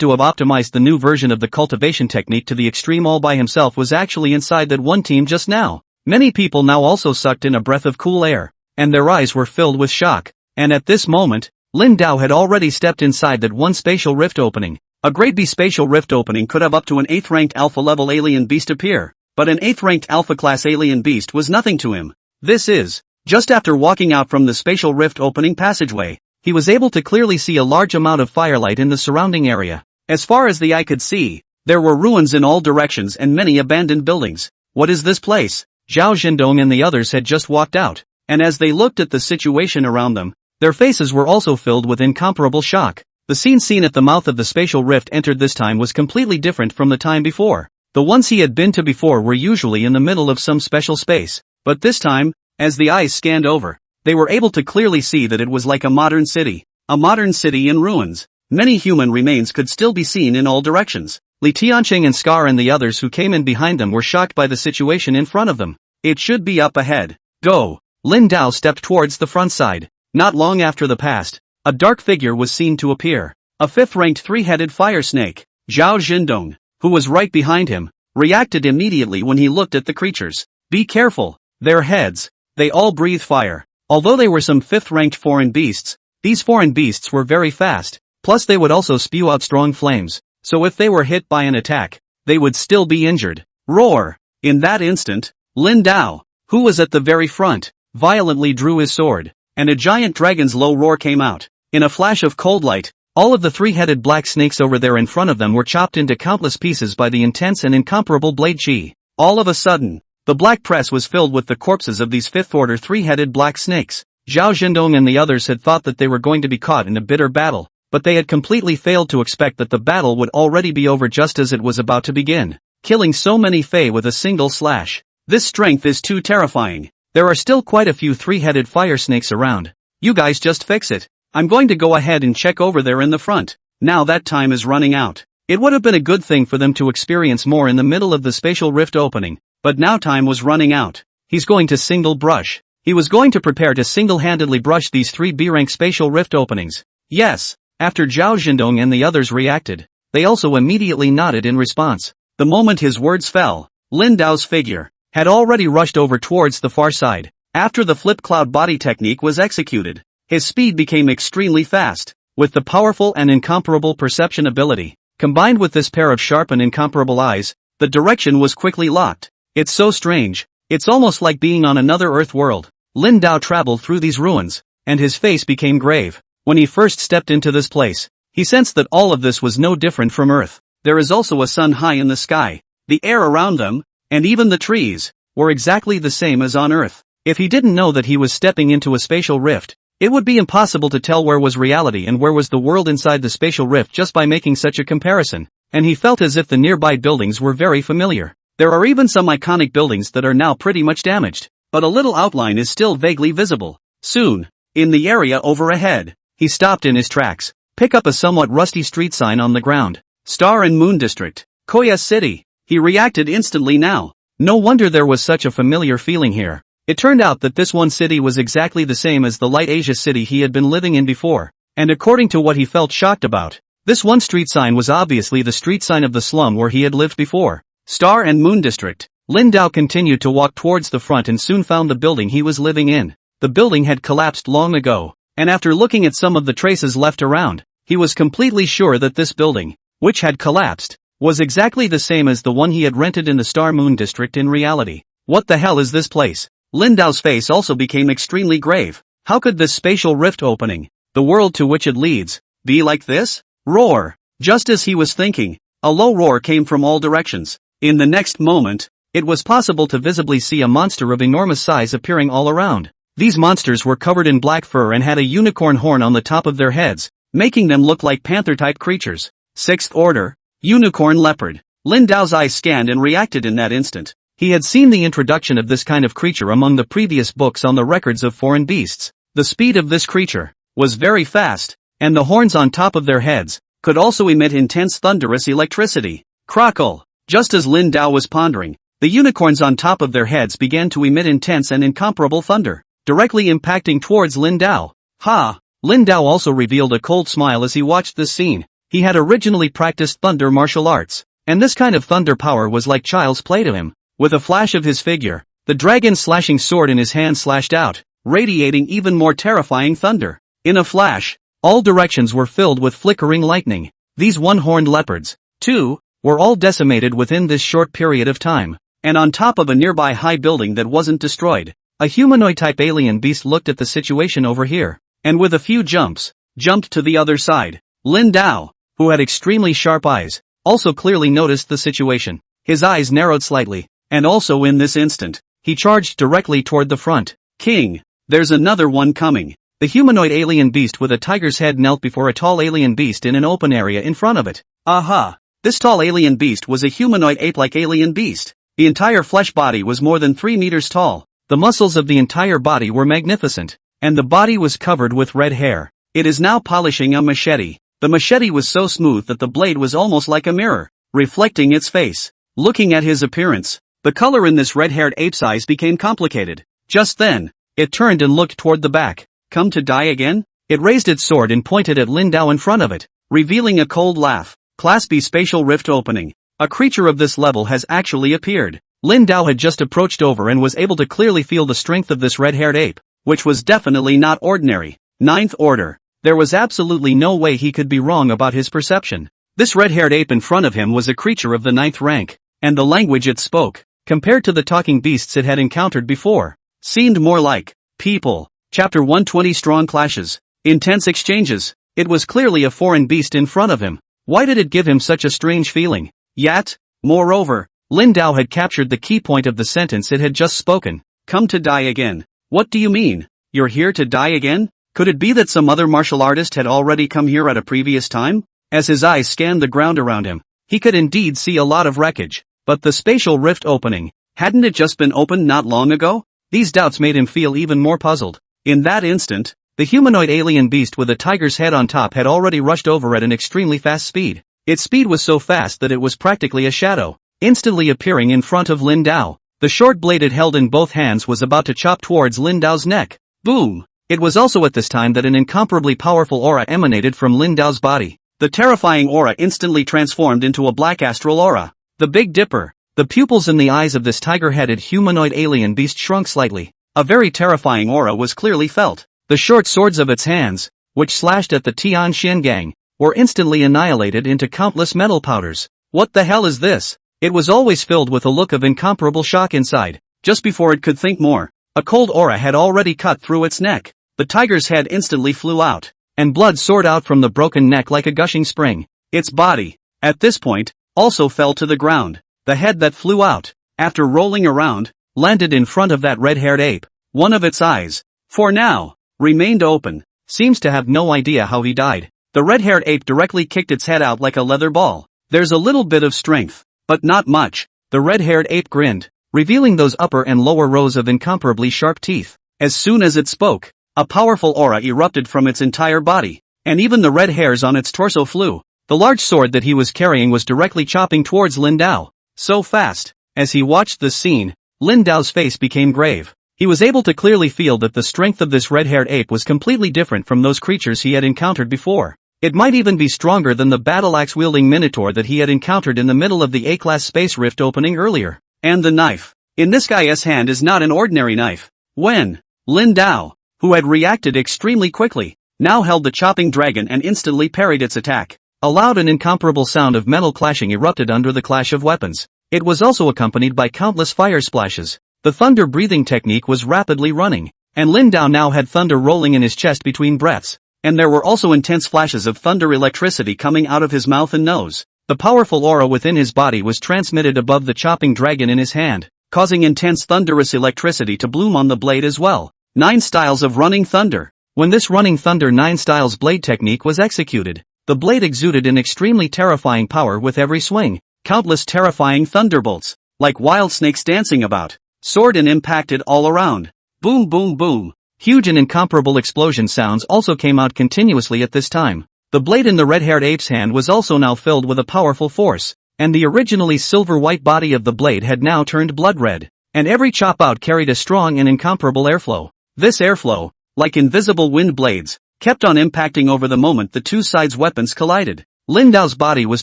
to have optimized the new version of the cultivation technique to the extreme all by himself was actually inside that one team just now. Many people now also sucked in a breath of cool air, and their eyes were filled with shock. And at this moment, Lin Dao had already stepped inside that one spatial rift opening. A grade B spatial rift opening could have up to an 8th ranked alpha level alien beast appear, but an 8th ranked alpha class alien beast was nothing to him. This is, just after walking out from the spatial rift opening passageway, he was able to clearly see a large amount of firelight in the surrounding area. As far as the eye could see, there were ruins in all directions and many abandoned buildings. What is this place? Zhao Zhendong and the others had just walked out, and as they looked at the situation around them, their faces were also filled with incomparable shock. The scene seen at the mouth of the spatial rift entered this time was completely different from the time before. The ones he had been to before were usually in the middle of some special space, but this time, as the eyes scanned over, they were able to clearly see that it was like a modern city in ruins. Many human remains could still be seen in all directions. Li Tianqing and Scar and the others who came in behind them were shocked by the situation in front of them. It should be up ahead. Go! Lin Dao stepped towards the front side. Not long after the past, a dark figure was seen to appear. A 5th-ranked three-headed fire snake. Zhao Zhendong, who was right behind him, reacted immediately when he looked at the creatures. Be careful, their heads. They all breathe fire. Although they were some 5th-ranked foreign beasts, these foreign beasts were very fast, plus they would also spew out strong flames, so if they were hit by an attack, they would still be injured. Roar! In that instant, Lin Dao, who was at the very front, violently drew his sword, and a giant dragon's low roar came out. In a flash of cold light, all of the three-headed black snakes over there in front of them were chopped into countless pieces by the intense and incomparable blade chi. All of a sudden, the black press was filled with the corpses of these 5th-order three-headed black snakes. Zhao Zhendong and the others had thought that they were going to be caught in a bitter battle, but they had completely failed to expect that the battle would already be over just as it was about to begin, killing so many Fey with a single slash. This strength is too terrifying. There are still quite a few three-headed fire snakes around. You guys just fix it. I'm going to go ahead and check over there in the front. Now that time is running out. It would have been a good thing for them to experience more in the middle of the spatial rift opening, but now time was running out. He's going to single brush. He was going to prepare to single-handedly brush these 3 B-rank spatial rift openings. Yes, after Zhao Zhendong and the others reacted, they also immediately nodded in response. The moment his words fell, Lin Dao's figure had already rushed over towards the far side. After the flip cloud body technique was executed, his speed became extremely fast. With the powerful and incomparable perception ability, combined with this pair of sharp and incomparable eyes, the direction was quickly locked. It's so strange, it's almost like being on another Earth world. Lin Dao traveled through these ruins, and his face became grave. When he first stepped into this place, he sensed that all of this was no different from Earth. There is also a sun high in the sky. The air around them, and even the trees, were exactly the same as on Earth. If he didn't know that he was stepping into a spatial rift, it would be impossible to tell where was reality and where was the world inside the spatial rift just by making such a comparison, and he felt as if the nearby buildings were very familiar. There are even some iconic buildings that are now pretty much damaged, but a little outline is still vaguely visible. Soon, in the area over ahead, he stopped in his tracks, pick up a somewhat rusty street sign on the ground. Star and Moon District, Koya City. He reacted instantly now. No wonder there was such a familiar feeling here. It turned out that this one city was exactly the same as the Light Asia city he had been living in before, and according to what he felt shocked about, this one street sign was obviously the street sign of the slum where he had lived before. Star and Moon District. Lin Dao continued to walk towards the front and soon found the building he was living in. The building had collapsed long ago, and after looking at some of the traces left around, he was completely sure that this building, which had collapsed, was exactly the same as the one he had rented in the Star Moon District in reality. What the hell is this place? Lin Dao's face also became extremely grave. How could this spatial rift opening, the world to which it leads, be like this? Roar! Just as he was thinking, a low roar came from all directions. In the next moment, it was possible to visibly see a monster of enormous size appearing all around. These monsters were covered in black fur and had a unicorn horn on the top of their heads. making them look like panther-type creatures. Sixth order, unicorn leopard. Lin Dao's eyes scanned and reacted in that instant. He had seen the introduction of this kind of creature among the previous books on the records of foreign beasts. The speed of this creature was very fast, and the horns on top of their heads could also emit intense thunderous electricity. Crackle! Just as Lin Dao was pondering, the unicorns on top of their heads began to emit intense and incomparable thunder, directly impacting towards Lin Dao. Ha! Lin Dao also revealed a cold smile as he watched this scene. He had originally practiced thunder martial arts, and this kind of thunder power was like child's play to him. With a flash of his figure, the dragon slashing sword in his hand slashed out, radiating even more terrifying thunder. In a flash, all directions were filled with flickering lightning. These one-horned leopards, too, were all decimated within this short period of time. And on top of a nearby high building that wasn't destroyed, a humanoid-type alien beast looked at the situation over here, and with a few jumps, jumped to the other side. Lin Dao, who had extremely sharp eyes, also clearly noticed the situation. His eyes narrowed slightly, and also in this instant, he charged directly toward the front. King, there's another one coming. The humanoid alien beast with a tiger's head knelt before a tall alien beast in an open area in front of it. Aha! This tall alien beast was a humanoid ape-like alien beast. The entire flesh body was more than 3 meters tall. The muscles of the entire body were magnificent, and the body was covered with red hair. It is now polishing a machete. The machete was so smooth that the blade was almost like a mirror, reflecting its face. Looking at his appearance, the color in this red-haired ape's eyes became complicated. Just then, it turned and looked toward the back. Come to die again? It raised its sword and pointed at Lin Dao in front of it, revealing a cold laugh. Class B spatial rift opening. A creature of this level has actually appeared. Lin Dao had just approached over and was able to clearly feel the strength of this red-haired ape, which was definitely not ordinary. Ninth order. There was absolutely no way he could be wrong about his perception. This red-haired ape in front of him was a creature of the 9th rank, and the language it spoke, compared to the talking beasts it had encountered before, seemed more like people. Chapter 120 Strong clashes. Intense exchanges. It was clearly a foreign beast in front of him. Why did it give him such a strange feeling? Yet, moreover, Lin Dao had captured the key point of the sentence it had just spoken. Come to die again. What do you mean? You're here to die again? Could it be that some other martial artist had already come here at a previous time? As his eyes scanned the ground around him, he could indeed see a lot of wreckage. But the spatial rift opening, hadn't it just been opened not long ago? These doubts made him feel even more puzzled. In that instant, the humanoid alien beast with a tiger's head on top had already rushed over at an extremely fast speed. Its speed was so fast that it was practically a shadow, instantly appearing in front of Lin Dao. The short blade it held in both hands was about to chop towards Lin Dao's neck. Boom! It was also at this time that an incomparably powerful aura emanated from Lin Dao's body. The terrifying aura instantly transformed into a black astral aura. The Big Dipper. The pupils in the eyes of this tiger-headed humanoid alien beast shrunk slightly. A very terrifying aura was clearly felt. The short swords of its hands, which slashed at the Tian Xian gang, were instantly annihilated into countless metal powders. What the hell is this? It was always filled with a look of incomparable shock inside. Just before it could think more, a cold aura had already cut through its neck. The tiger's head instantly flew out, and blood soared out from the broken neck like a gushing spring. Its body, at this point, also fell to the ground. The head that flew out, after rolling around, landed in front of that red-haired ape. One of its eyes, for now, remained open. Seems to have no idea how he died. The red-haired ape directly kicked its head out like a leather ball. There's a little bit of strength, but not much. The red-haired ape grinned, revealing those upper and lower rows of incomparably sharp teeth. As soon as it spoke, a powerful aura erupted from its entire body, and even the red hairs on its torso flew. The large sword that he was carrying was directly chopping towards Lin Dao. So fast. As he watched this scene, Lin Dao's face became grave. He was able to clearly feel that the strength of this red-haired ape was completely different from those creatures he had encountered before. It might even be stronger than the battle-axe-wielding minotaur that he had encountered in the middle of the A-class space rift opening earlier. And the knife in this guy's hand is not an ordinary knife. When Lin Dao, who had reacted extremely quickly, now held the chopping dragon and instantly parried its attack. A loud and incomparable sound of metal clashing erupted under the clash of weapons. It was also accompanied by countless fire splashes. The thunder breathing technique was rapidly running, and Lin Dao now had thunder rolling in his chest between breaths, and there were also intense flashes of thunder electricity coming out of his mouth and nose. The powerful aura within his body was transmitted above the chopping dragon in his hand, causing intense thunderous electricity to bloom on the blade as well. 9 styles of running thunder. When this running thunder 9 styles blade technique was executed, the blade exuded an extremely terrifying power with every swing. Countless terrifying thunderbolts, like wild snakes dancing about, soared and impacted all around. Boom boom boom. Huge and incomparable explosion sounds also came out continuously at this time. The blade in the red-haired ape's hand was also now filled with a powerful force, and the originally silver-white body of the blade had now turned blood red, and every chop-out carried a strong and incomparable airflow. This airflow, like invisible wind blades, kept on impacting over the moment the two sides' weapons collided. Lin Dao's body was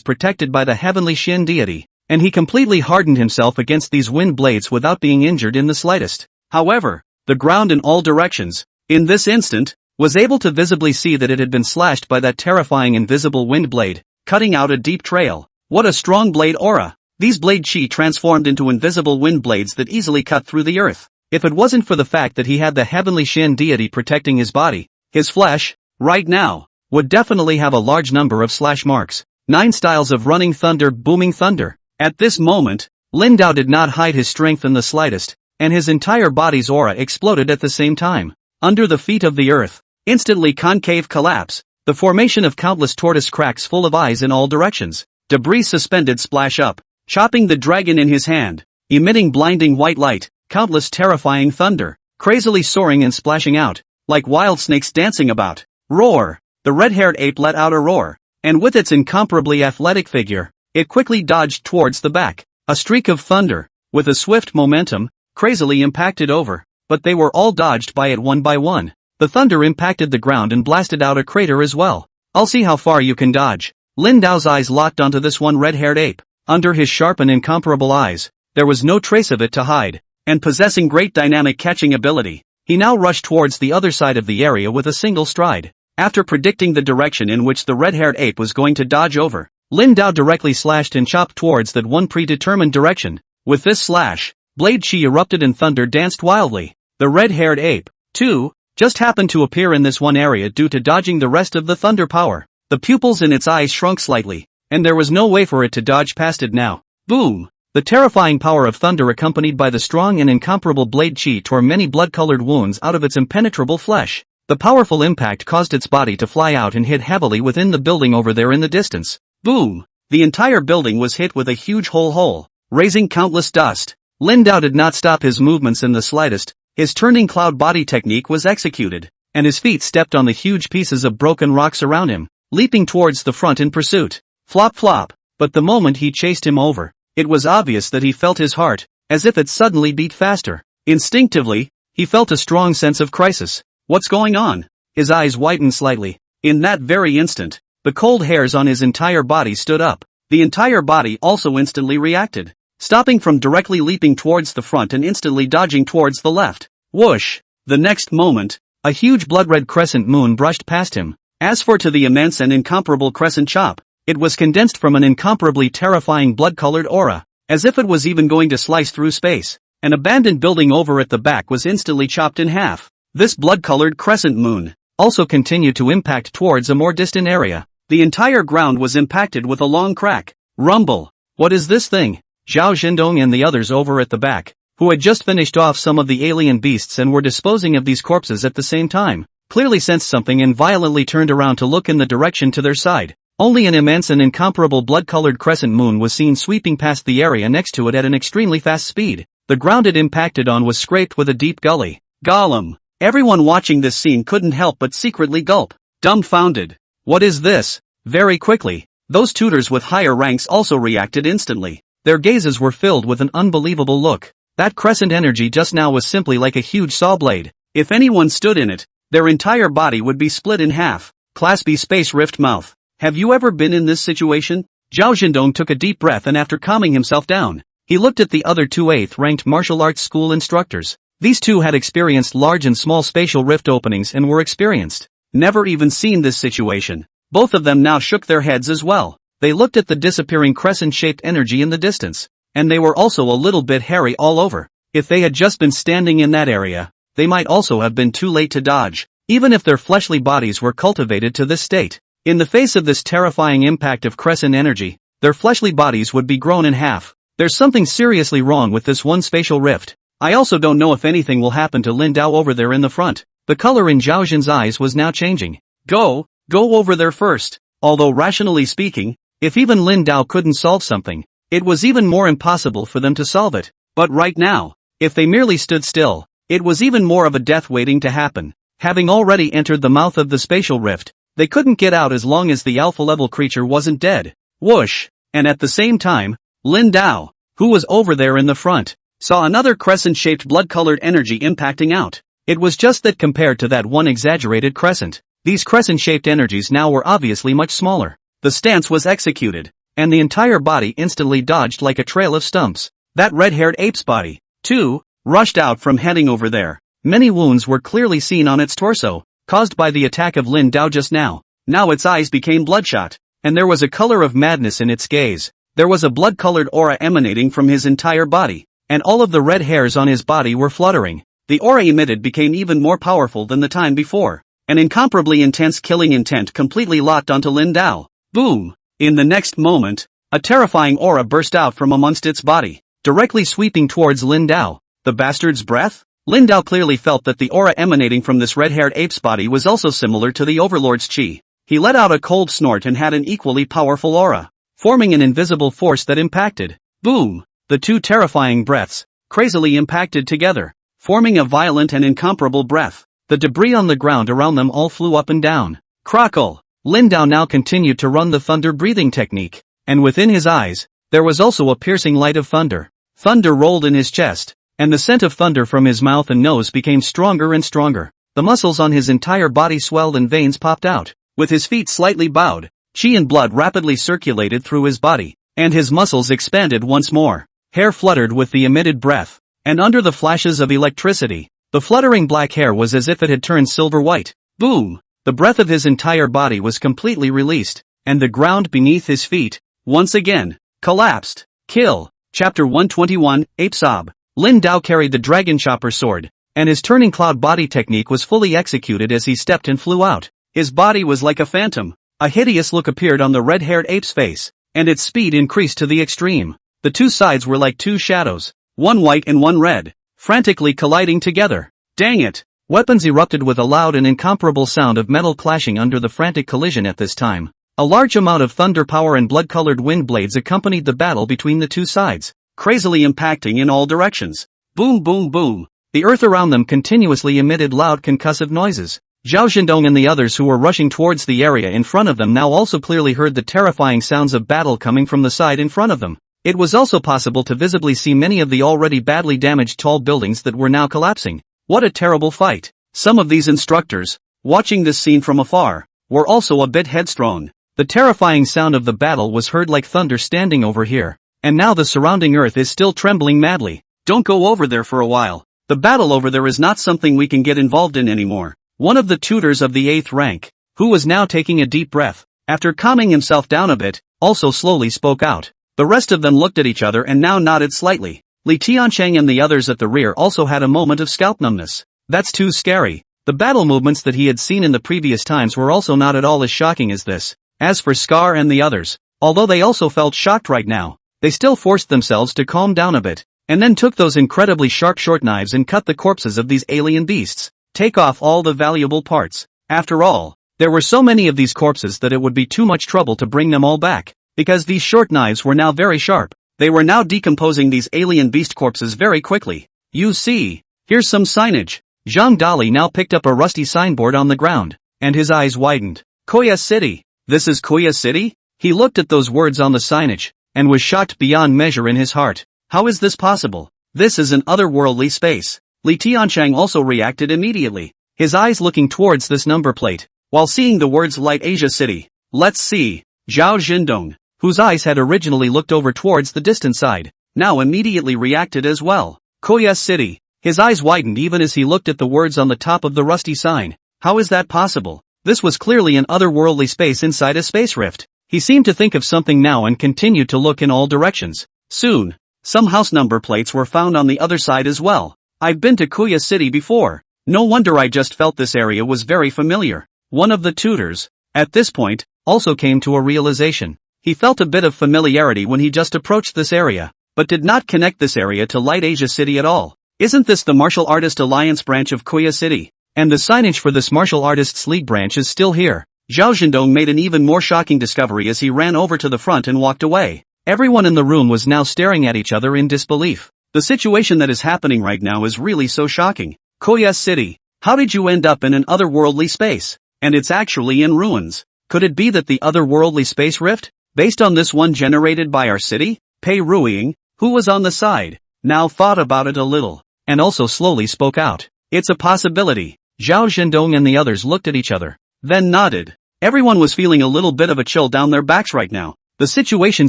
protected by the heavenly Shin deity, and he completely hardened himself against these wind blades without being injured in the slightest. However, the ground in all directions, in this instant, was able to visibly see that it had been slashed by that terrifying invisible wind blade, cutting out a deep trail. What a strong blade aura! These blade chi transformed into invisible wind blades that easily cut through the earth. If it wasn't for the fact that he had the heavenly Shin deity protecting his body, his flesh, right now, would definitely have a large number of slash marks. 9 styles of running thunder, booming thunder. At this moment, Lin Dao did not hide his strength in the slightest, and his entire body's aura exploded at the same time. Under the feet of the earth, instantly concave collapse, the formation of countless tortoise cracks full of eyes in all directions. Debris suspended splash up, chopping the dragon in his hand, emitting blinding white light, countless terrifying thunder, crazily soaring and splashing out, like wild snakes dancing about. Roar! The red-haired ape let out a roar, and with its incomparably athletic figure, it quickly dodged towards the back. A streak of thunder, with a swift momentum, crazily impacted over, but they were all dodged by it one by one. The thunder impacted the ground and blasted out a crater as well. I'll see how far you can dodge. Lin Dao's eyes locked onto this one red-haired ape. Under his sharp and incomparable eyes, there was no trace of it to hide, and possessing great dynamic catching ability, he now rushed towards the other side of the area with a single stride. After predicting the direction in which the red-haired ape was going to dodge over, Lin Dao directly slashed and chopped towards that one predetermined direction. With this slash, blade chi erupted and thunder danced wildly. The red-haired ape, too, just happened to appear in this one area due to dodging the rest of the thunder power. The pupils in its eyes shrunk slightly, and there was no way for it to dodge past it now. Boom! The terrifying power of thunder accompanied by the strong and incomparable blade chi tore many blood-colored wounds out of its impenetrable flesh. The powerful impact caused its body to fly out and hit heavily within the building over there in the distance. Boom! The entire building was hit with a huge hole, raising countless dust. Lin Dao did not stop his movements in the slightest. His turning cloud body technique was executed, and his feet stepped on the huge pieces of broken rocks around him, leaping towards the front in pursuit. Flop flop! But the moment he chased him over, it was obvious that he felt his heart, as if it suddenly beat faster. Instinctively, he felt a strong sense of crisis. What's going on? His eyes widened slightly. In that very instant, the cold hairs on his entire body stood up. The entire body also instantly reacted, stopping from directly leaping towards the front and instantly dodging towards the left. Whoosh! The next moment, a huge blood-red crescent moon brushed past him. As for to the immense and incomparable crescent chop, it was condensed from an incomparably terrifying blood-colored aura, as if it was even going to slice through space. An abandoned building over at the back was instantly chopped in half. This blood-colored crescent moon also continued to impact towards a more distant area. The entire ground was impacted with a long crack. Rumble! What is this thing? Zhao Zhendong and the others over at the back, who had just finished off some of the alien beasts and were disposing of these corpses at the same time, clearly sensed something and violently turned around to look in the direction to their side. Only an immense and incomparable blood-colored crescent moon was seen sweeping past the area next to it at an extremely fast speed. The ground it impacted on was scraped with a deep gully. Gollum! Everyone watching this scene couldn't help but secretly gulp, dumbfounded. What is this? Very quickly, those tutors with higher ranks also reacted instantly. Their gazes were filled with an unbelievable look. That crescent energy just now was simply like a huge saw blade. If anyone stood in it, their entire body would be split in half. Class B Space Rift Mouth. Have you ever been in this situation? Zhao Zhendong took a deep breath and after calming himself down, he looked at the other two 8th-ranked martial arts school instructors. These two had experienced large and small spatial rift openings and were experienced. Never even seen this situation. Both of them now shook their heads as well. They looked at the disappearing crescent-shaped energy in the distance, and they were also a little bit hairy all over. If they had just been standing in that area, they might also have been too late to dodge, even if their fleshly bodies were cultivated to this state. In the face of this terrifying impact of crescent energy, their fleshly bodies would be grown in half. There's something seriously wrong with this one spatial rift. I also don't know if anything will happen to Lin Dao over there in the front. The color in Zhao Zhen's eyes was now changing. Go over there first. Although rationally speaking, if even Lin Dao couldn't solve something, it was even more impossible for them to solve it. But right now, if they merely stood still, it was even more of a death waiting to happen. Having already entered the mouth of the spatial rift, they couldn't get out as long as the alpha-level creature wasn't dead. Whoosh! And at the same time, Lin Dao, who was over there in the front, saw another crescent-shaped blood-colored energy impacting out. It was just that compared to that one exaggerated crescent, these crescent-shaped energies now were obviously much smaller. The stance was executed, and the entire body instantly dodged like a trail of stumps. That red-haired ape's body, too, rushed out from heading over there. Many wounds were clearly seen on its torso, caused by the attack of Lin Dao just now. Now its eyes became bloodshot, and there was a color of madness in its gaze. There was a blood-colored aura emanating from his entire body, and all of the red hairs on his body were fluttering. The aura emitted became even more powerful than the time before. An incomparably intense killing intent completely locked onto Lin Dao. Boom! In the next moment, a terrifying aura burst out from amongst its body, directly sweeping towards Lin Dao. The bastard's breath? Lin Dao clearly felt that the aura emanating from this red-haired ape's body was also similar to the Overlord's chi. He let out a cold snort and had an equally powerful aura, forming an invisible force that impacted. Boom! The two terrifying breaths, crazily impacted together, forming a violent and incomparable breath. The debris on the ground around them all flew up and down. Crackle! Lin Dao now continued to run the thunder breathing technique, and within his eyes, there was also a piercing light of thunder. Thunder rolled in his chest, and the scent of thunder from his mouth and nose became stronger and stronger. The muscles on his entire body swelled and veins popped out. With his feet slightly bowed, chi and blood rapidly circulated through his body, and his muscles expanded once more. Hair fluttered with the emitted breath, and under the flashes of electricity, the fluttering black hair was as if it had turned silver white. Boom! The breath of his entire body was completely released, and the ground beneath his feet, once again, collapsed. Kill. Chapter 121, Ape Sob. Lin Dao carried the Dragon Chopper sword, and his turning cloud body technique was fully executed as he stepped and flew out. His body was like a phantom. A hideous look appeared on the red-haired ape's face, and its speed increased to the extreme. The two sides were like two shadows, one white and one red, frantically colliding together. Dang it! Weapons erupted with a loud and incomparable sound of metal clashing under the frantic collision at this time. A large amount of thunder power and blood-colored wind blades accompanied the battle between the two sides, crazily impacting in all directions. Boom boom boom! The earth around them continuously emitted loud concussive noises. Zhao Zhendong and the others who were rushing towards the area in front of them now also clearly heard the terrifying sounds of battle coming from the side in front of them. It was also possible to visibly see many of the already badly damaged tall buildings that were now collapsing. What a terrible fight! Some of these instructors, watching this scene from afar, were also a bit headstrong. The terrifying sound of the battle was heard like thunder standing over here, and now the surrounding earth is still trembling madly. Don't go over there for a while. The battle over there is not something we can get involved in anymore. One of the tutors of the 8th rank, who was now taking a deep breath, after calming himself down a bit, also slowly spoke out. The rest of them looked at each other and now nodded slightly. Li Tiancheng and the others at the rear also had a moment of scalp numbness. That's too scary. The battle movements that he had seen in the previous times were also not at all as shocking as this. As for Scar and the others, although they also felt shocked right now, they still forced themselves to calm down a bit, and then took those incredibly sharp short knives and cut the corpses of these alien beasts. Take off all the valuable parts. After all, there were so many of these corpses that it would be too much trouble to bring them all back, because these short knives were now very sharp. They were now decomposing these alien beast corpses very quickly. You see, here's some signage. Zhang Dali now picked up a rusty signboard on the ground, and his eyes widened. Koya City. This is Koya City? He looked at those words on the signage, and was shocked beyond measure in his heart. How is this possible? This is an otherworldly space. Li Tiancheng also reacted immediately, his eyes looking towards this number plate, while seeing the words Light Asia City. Let's see. Zhao Zhendong, whose eyes had originally looked over towards the distant side, now immediately reacted as well. Koya City. His eyes widened even as he looked at the words on the top of the rusty sign. How is that possible? This was clearly an otherworldly space inside a space rift. He seemed to think of something now and continued to look in all directions. Soon, some house number plates were found on the other side as well. I've been to Koya City before. No wonder I just felt this area was very familiar. One of the tutors, at this point, also came to a realization. He felt a bit of familiarity when he just approached this area, but did not connect this area to Light Asia City at all. Isn't this the Martial Artist Alliance branch of Koya City? And the signage for this martial artists league branch is still here. Zhao Zhendong made an even more shocking discovery as he ran over to the front and walked away. Everyone in the room was now staring at each other in disbelief. The situation that is happening right now is really so shocking. Koya City, how did you end up in an otherworldly space? And it's actually in ruins. Could it be that the otherworldly space rift, based on this one generated by our city? Pei Ruiying, who was on the side, now thought about it a little, and also slowly spoke out. It's a possibility. Zhao Zhendong and the others looked at each other, then nodded. Everyone was feeling a little bit of a chill down their backs right now. The situation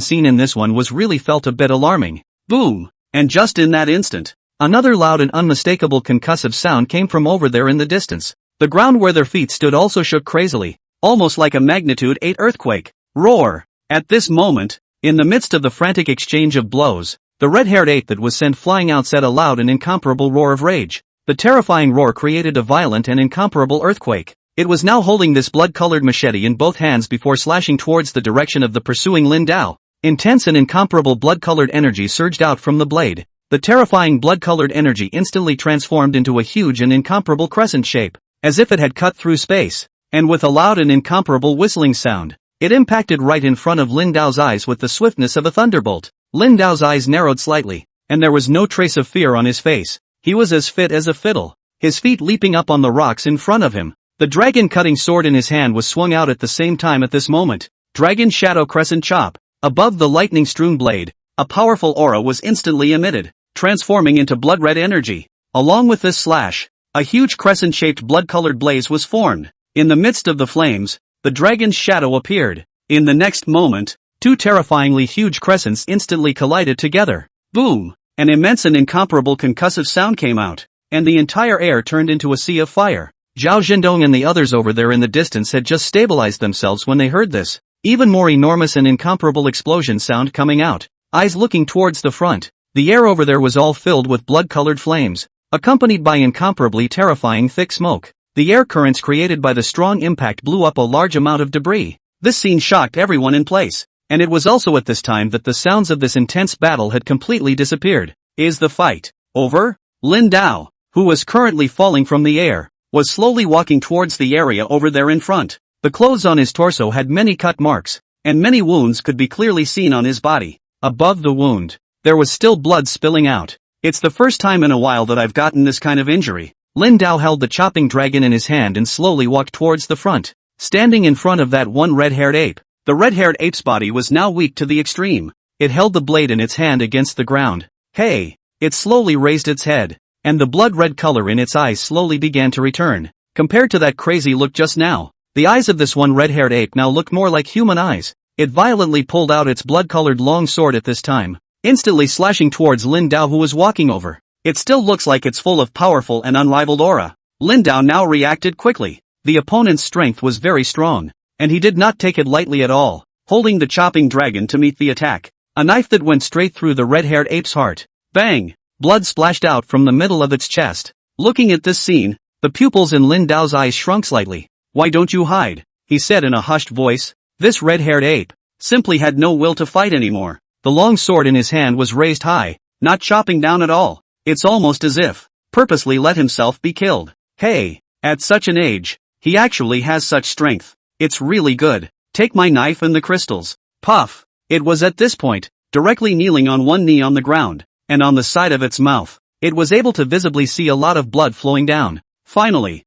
seen in this one was really felt a bit alarming. Boom! And just in that instant, another loud and unmistakable concussive sound came from over there in the distance. The ground where their feet stood also shook crazily, almost like a magnitude 8 earthquake. Roar! At this moment, in the midst of the frantic exchange of blows, the red-haired ape that was sent flying out said a loud and incomparable roar of rage. The terrifying roar created a violent and incomparable earthquake. It was now holding this blood-colored machete in both hands before slashing towards the direction of the pursuing Lin Dao. Intense and incomparable blood-colored energy surged out from the blade. The terrifying blood-colored energy instantly transformed into a huge and incomparable crescent shape, as if it had cut through space. And with a loud and incomparable whistling sound, it impacted right in front of Lin Dao's eyes with the swiftness of a thunderbolt. Lin Dao's eyes narrowed slightly, and there was no trace of fear on his face. He was as fit as a fiddle, his feet leaping up on the rocks in front of him. The dragon-cutting sword in his hand was swung out at the same time at this moment. Dragon Shadow Crescent Chop. Above the lightning-strewn blade, a powerful aura was instantly emitted, transforming into blood-red energy. Along with this slash, a huge crescent-shaped blood-colored blaze was formed. In the midst of the flames, the dragon's shadow appeared. In the next moment, two terrifyingly huge crescents instantly collided together. Boom! An immense and incomparable concussive sound came out, and the entire air turned into a sea of fire. Zhao Zhendong and the others over there in the distance had just stabilized themselves when they heard this. Even more enormous and incomparable explosion sound coming out. Eyes looking towards the front. The air over there was all filled with blood-colored flames, accompanied by incomparably terrifying thick smoke. The air currents created by the strong impact blew up a large amount of debris. This scene shocked everyone in place, and it was also at this time that the sounds of this intense battle had completely disappeared. Is the fight over? Lin Dao, who was currently falling from the air, was slowly walking towards the area over there in front. The clothes on his torso had many cut marks, and many wounds could be clearly seen on his body. Above the wound, there was still blood spilling out. It's the first time in a while that I've gotten this kind of injury. Lin Dao held the chopping dragon in his hand and slowly walked towards the front, standing in front of that one red-haired ape. The red-haired ape's body was now weak to the extreme. It held the blade in its hand against the ground. Hey! It slowly raised its head, and the blood-red color in its eyes slowly began to return. Compared to that crazy look just now, the eyes of this one red-haired ape now looked more like human eyes. It violently pulled out its blood-colored long sword at this time, instantly slashing towards Lin Dao who was walking over. It still looks like it's full of powerful and unrivaled aura. Lin Dao now reacted quickly. The opponent's strength was very strong, and he did not take it lightly at all, holding the chopping dragon to meet the attack. A knife that went straight through the red-haired ape's heart. Bang! Blood splashed out from the middle of its chest. Looking at this scene, the pupils in Lin Dao's eyes shrunk slightly. Why don't you hide? He said in a hushed voice. This red-haired ape simply had no will to fight anymore. The long sword in his hand was raised high, not chopping down at all. It's almost as if purposely let himself be killed. Hey, at such an age, he actually has such strength. It's really good. Take my knife and the crystals. Puff. It was at this point, directly kneeling on one knee on the ground, and on the side of its mouth, it was able to visibly see a lot of blood flowing down. Finally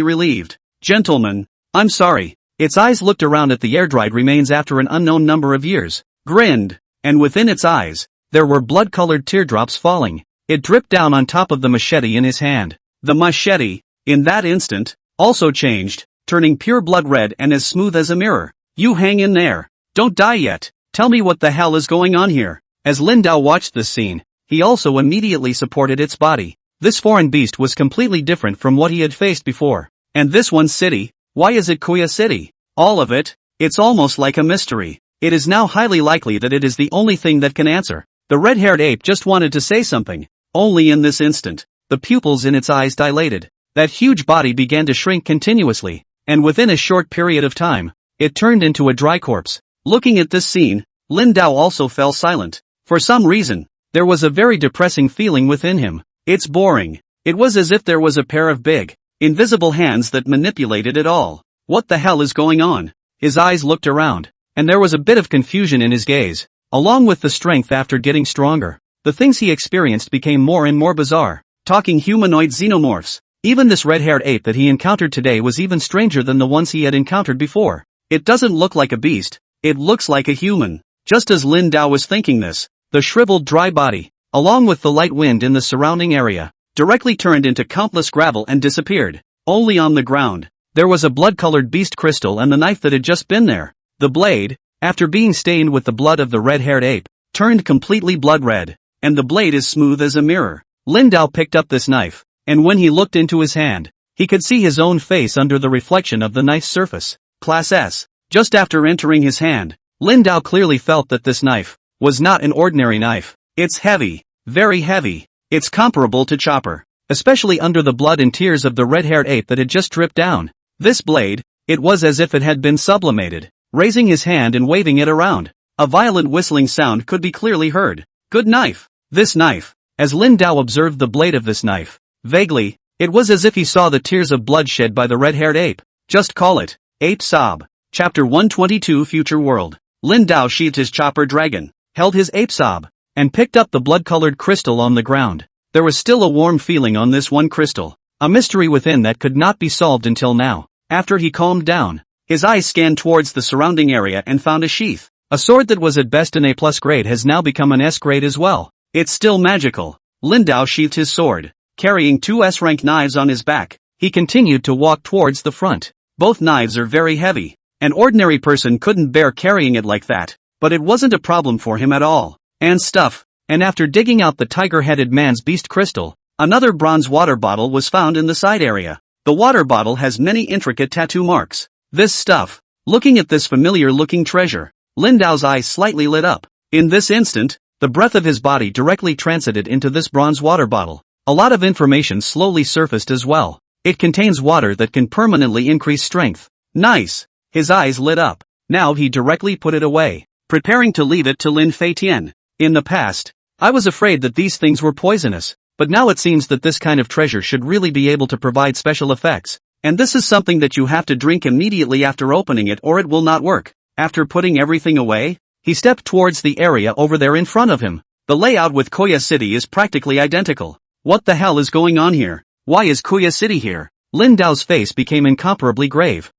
relieved. Gentlemen, I'm sorry. Its eyes looked around at the air-dried remains after an unknown number of years, grinned, and within its eyes, there were blood-colored teardrops falling. It dripped down on top of the machete in his hand. The machete, in that instant, also changed, turning pure blood red and as smooth as a mirror. You hang in there. Don't die yet. Tell me what the hell is going on here. As Lin Dao watched this scene, he also immediately supported its body. This foreign beast was completely different from what he had faced before. And this one's city, why is it Koya City? All of it? It's almost like a mystery. It is now highly likely that it is the only thing that can answer. The red-haired ape just wanted to say something. Only in this instant, the pupils in its eyes dilated. That huge body began to shrink continuously, and within a short period of time, it turned into a dry corpse. Looking at this scene, Lin Dao also fell silent. For some reason, there was a very depressing feeling within him. It's boring. It was as if there was a pair of big, Invisible hands that manipulated it all. What the hell is going on? His eyes looked around, and there was a bit of confusion in his gaze, along with the strength after getting stronger. The things he experienced became more and more bizarre. Talking humanoid xenomorphs. Even this red-haired ape that he encountered today was even stranger than the ones he had encountered before. It doesn't look like a beast, it looks like a human. Just as Lin Dao was thinking this, the shriveled dry body, along with the light wind in the surrounding area, directly turned into countless gravel and disappeared. Only on the ground, there was a blood-colored beast crystal and the knife that had just been there. The blade, after being stained with the blood of the red-haired ape, turned completely blood red, and the blade is smooth as a mirror. Lin Dao picked up this knife, and when he looked into his hand, he could see his own face under the reflection of the knife's surface. Class S. Just after entering his hand, Lin Dao clearly felt that this knife was not an ordinary knife. It's heavy, very heavy. It's comparable to Chopper, especially under the blood and tears of the red-haired ape that had just dripped down. This blade, it was as if it had been sublimated. Raising his hand and waving it around, a violent whistling sound could be clearly heard. Good knife. This knife. As Lin Dao observed the blade of this knife, vaguely, it was as if he saw the tears of blood shed by the red-haired ape. Just call it Ape Sob. Chapter 122 Future World. Lin Dao sheathed his chopper dragon, held his ape sob, and picked up the blood-colored crystal on the ground. There was still a warm feeling on this one crystal, a mystery within that could not be solved until now. After he calmed down, his eyes scanned towards the surrounding area and found a sheath. A sword that was at best an A+ grade has now become an S grade as well. It's still magical. Lin Dao sheathed his sword, carrying 2 S-rank knives on his back. He continued to walk towards the front. Both knives are very heavy. An ordinary person couldn't bear carrying it like that, but it wasn't a problem for him at all. And stuff. And after digging out the tiger-headed man's beast crystal, another bronze water bottle was found in the side area. The water bottle has many intricate tattoo marks. This stuff. Looking at this familiar-looking treasure, Lin Dao's eyes slightly lit up. In this instant, the breath of his body directly transited into this bronze water bottle. A lot of information slowly surfaced as well. It contains water that can permanently increase strength. Nice. His eyes lit up. Now he directly put it away, preparing to leave it to Lin Feitian. In the past, I was afraid that these things were poisonous, but now it seems that this kind of treasure should really be able to provide special effects. And this is something that you have to drink immediately after opening it or it will not work. After putting everything away, he stepped towards the area over there in front of him. The layout with Koya City is practically identical. What the hell is going on here? Why is Koya City here? Lin Dao's face became incomparably grave.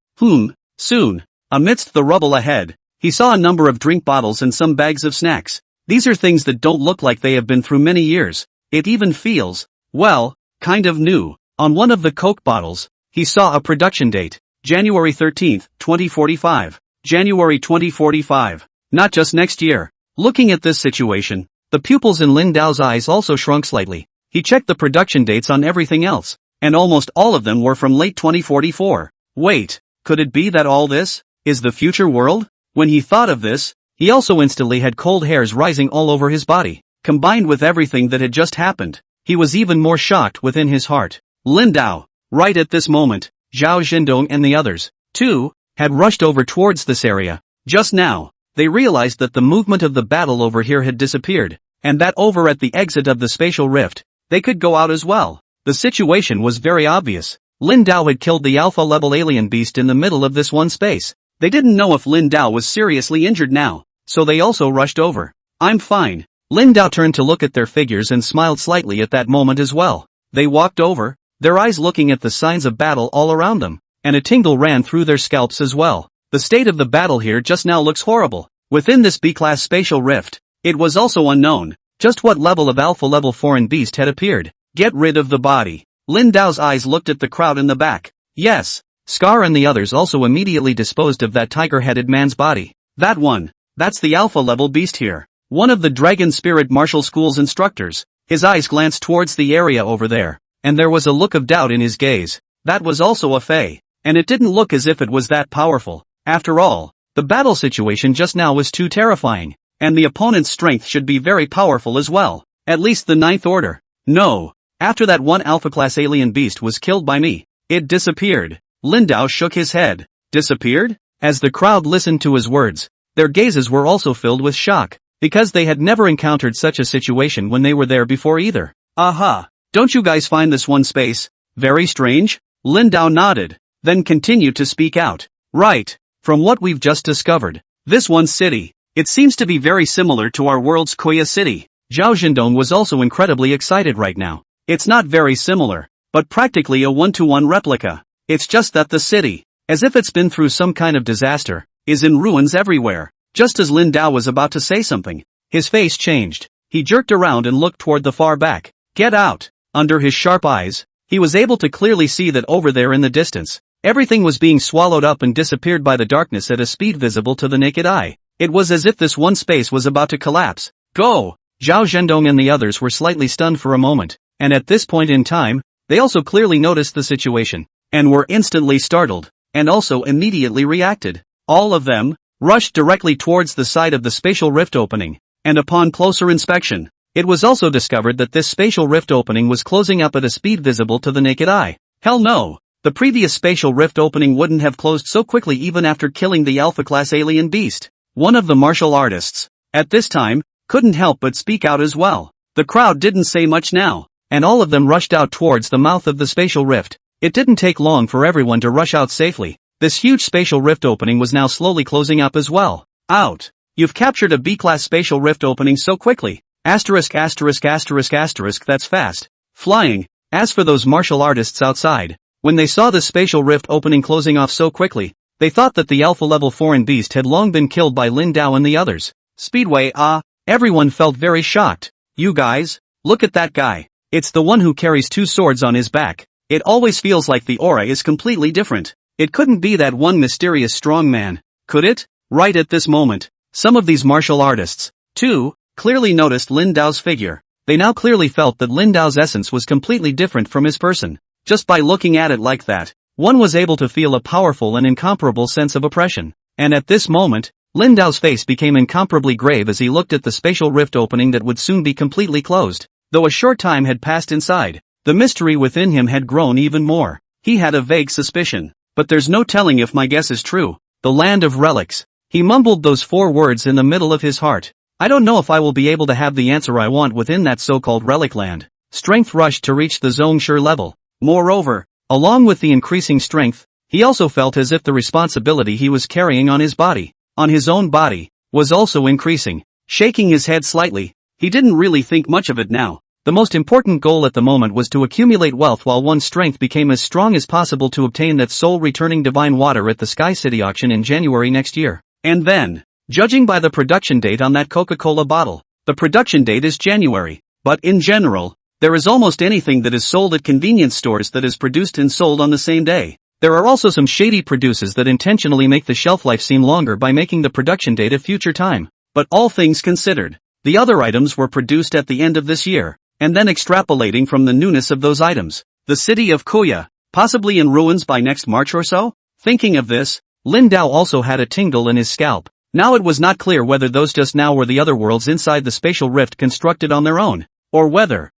Soon, amidst the rubble ahead, he saw a number of drink bottles and some bags of snacks. These are things that don't look like they have been through many years. It even feels, well, kind of new. On one of the Coke bottles, he saw a production date, January 13th, 2045. January 2045. Not just next year. Looking at this situation, the pupils in Lin Dao's eyes also shrunk slightly. He checked the production dates on everything else, and almost all of them were from late 2044. Wait. Could it be that all this is the future world? When he thought of this, he also instantly had cold hairs rising all over his body. Combined with everything that had just happened, he was even more shocked within his heart. Lin Dao. Right at this moment, Zhao Zhendong and the others, too, had rushed over towards this area. Just now, they realized that the movement of the battle over here had disappeared, and that over at the exit of the spatial rift, they could go out as well. The situation was very obvious. Lin Dao had killed the alpha-level alien beast in the middle of this one space. They didn't know if Lin Dao was seriously injured now, so they also rushed over. I'm fine. Lin Dao turned to look at their figures and smiled slightly at that moment as well. They walked over, their eyes looking at the signs of battle all around them, and a tingle ran through their scalps as well. The state of the battle here just now looks horrible. Within this B-class spatial rift, it was also unknown just what level of alpha-level foreign beast had appeared. Get rid of the body. Lin Dao's eyes looked at the crowd in the back. Yes, Scar and the others also immediately disposed of that tiger-headed man's body. That one, that's the alpha-level beast here. One of the Dragon Spirit Martial School's instructors. His eyes glanced towards the area over there, and there was a look of doubt in his gaze. That was also a Fey, and it didn't look as if it was that powerful. After all, the battle situation just now was too terrifying, and the opponent's strength should be very powerful as well. At least the 9th order. No. After that one alpha-class alien beast was killed by me, it disappeared. Lin Dao shook his head. Disappeared? As the crowd listened to his words, their gazes were also filled with shock, because they had never encountered such a situation when they were there before either. Aha! Don't you guys find this one space very strange? Lin Dao nodded, then continued to speak out. Right. From what we've just discovered, this one city, it seems to be very similar to our world's Koya city. Zhao Zhendong was also incredibly excited right now. It's not very similar, but practically a one-to-one replica. It's just that the city, as if it's been through some kind of disaster, is in ruins everywhere. Just as Lin Dao was about to say something, his face changed. He jerked around and looked toward the far back. Get out! Under his sharp eyes, he was able to clearly see that over there in the distance, everything was being swallowed up and disappeared by the darkness at a speed visible to the naked eye. It was as if this one space was about to collapse. Go! Zhao Zhendong and the others were slightly stunned for a moment, and at this point in time, they also clearly noticed the situation, and were instantly startled, and also immediately reacted. All of them rushed directly towards the side of the spatial rift opening, and upon closer inspection, it was also discovered that this spatial rift opening was closing up at a speed visible to the naked eye. Hell no! The previous spatial rift opening wouldn't have closed so quickly even after killing the alpha-class alien beast. One of the martial artists, at this time, couldn't help but speak out as well. The crowd didn't say much now, and all of them rushed out towards the mouth of the spatial rift. It didn't take long for everyone to rush out safely. This huge spatial rift opening was now slowly closing up as well. Out! You've captured a B-class spatial rift opening so quickly. Asterisk asterisk asterisk asterisk, that's fast. Flying. As for those martial artists outside, when they saw the spatial rift opening closing off so quickly, they thought that the alpha-level foreign beast had long been killed by Lin Dao and the others. Speedway, everyone felt very shocked. You guys, look at that guy. It's the one who carries two swords on his back. It always feels like the aura is completely different. It couldn't be that one mysterious strong man, could it? Right at this moment, some of these martial artists, too, clearly noticed Lin Dao's figure. They now clearly felt that Lin Dao's essence was completely different from his person. Just by looking at it like that, one was able to feel a powerful and incomparable sense of oppression. And at this moment, Lin Dao's face became incomparably grave as he looked at the spatial rift opening that would soon be completely closed. Though a short time had passed inside, the mystery within him had grown even more. He had a vague suspicion. But there's no telling if my guess is true. The land of relics. He mumbled those 4 words in the middle of his heart. I don't know if I will be able to have the answer I want within that so-called relic land. Strength rushed to reach the Zhongshu level. Moreover, along with the increasing strength, he also felt as if the responsibility he was carrying on his own body, was also increasing. Shaking his head slightly, he didn't really think much of it now. The most important goal at the moment was to accumulate wealth while one's strength became as strong as possible to obtain that soul-returning divine water at the Sky City auction in January next year. And then, judging by the production date on that Coca-Cola bottle, the production date is January. But in general, there is almost anything that is sold at convenience stores that is produced and sold on the same day. There are also some shady producers that intentionally make the shelf life seem longer by making the production date a future time. But all things considered, the other items were produced at the end of this year. And then extrapolating from the newness of those items, the city of Koya, possibly in ruins by next March or so? Thinking of this, Lin Dao also had a tingle in his scalp. Now it was not clear whether those just now were the other worlds inside the spatial rift constructed on their own, or whether,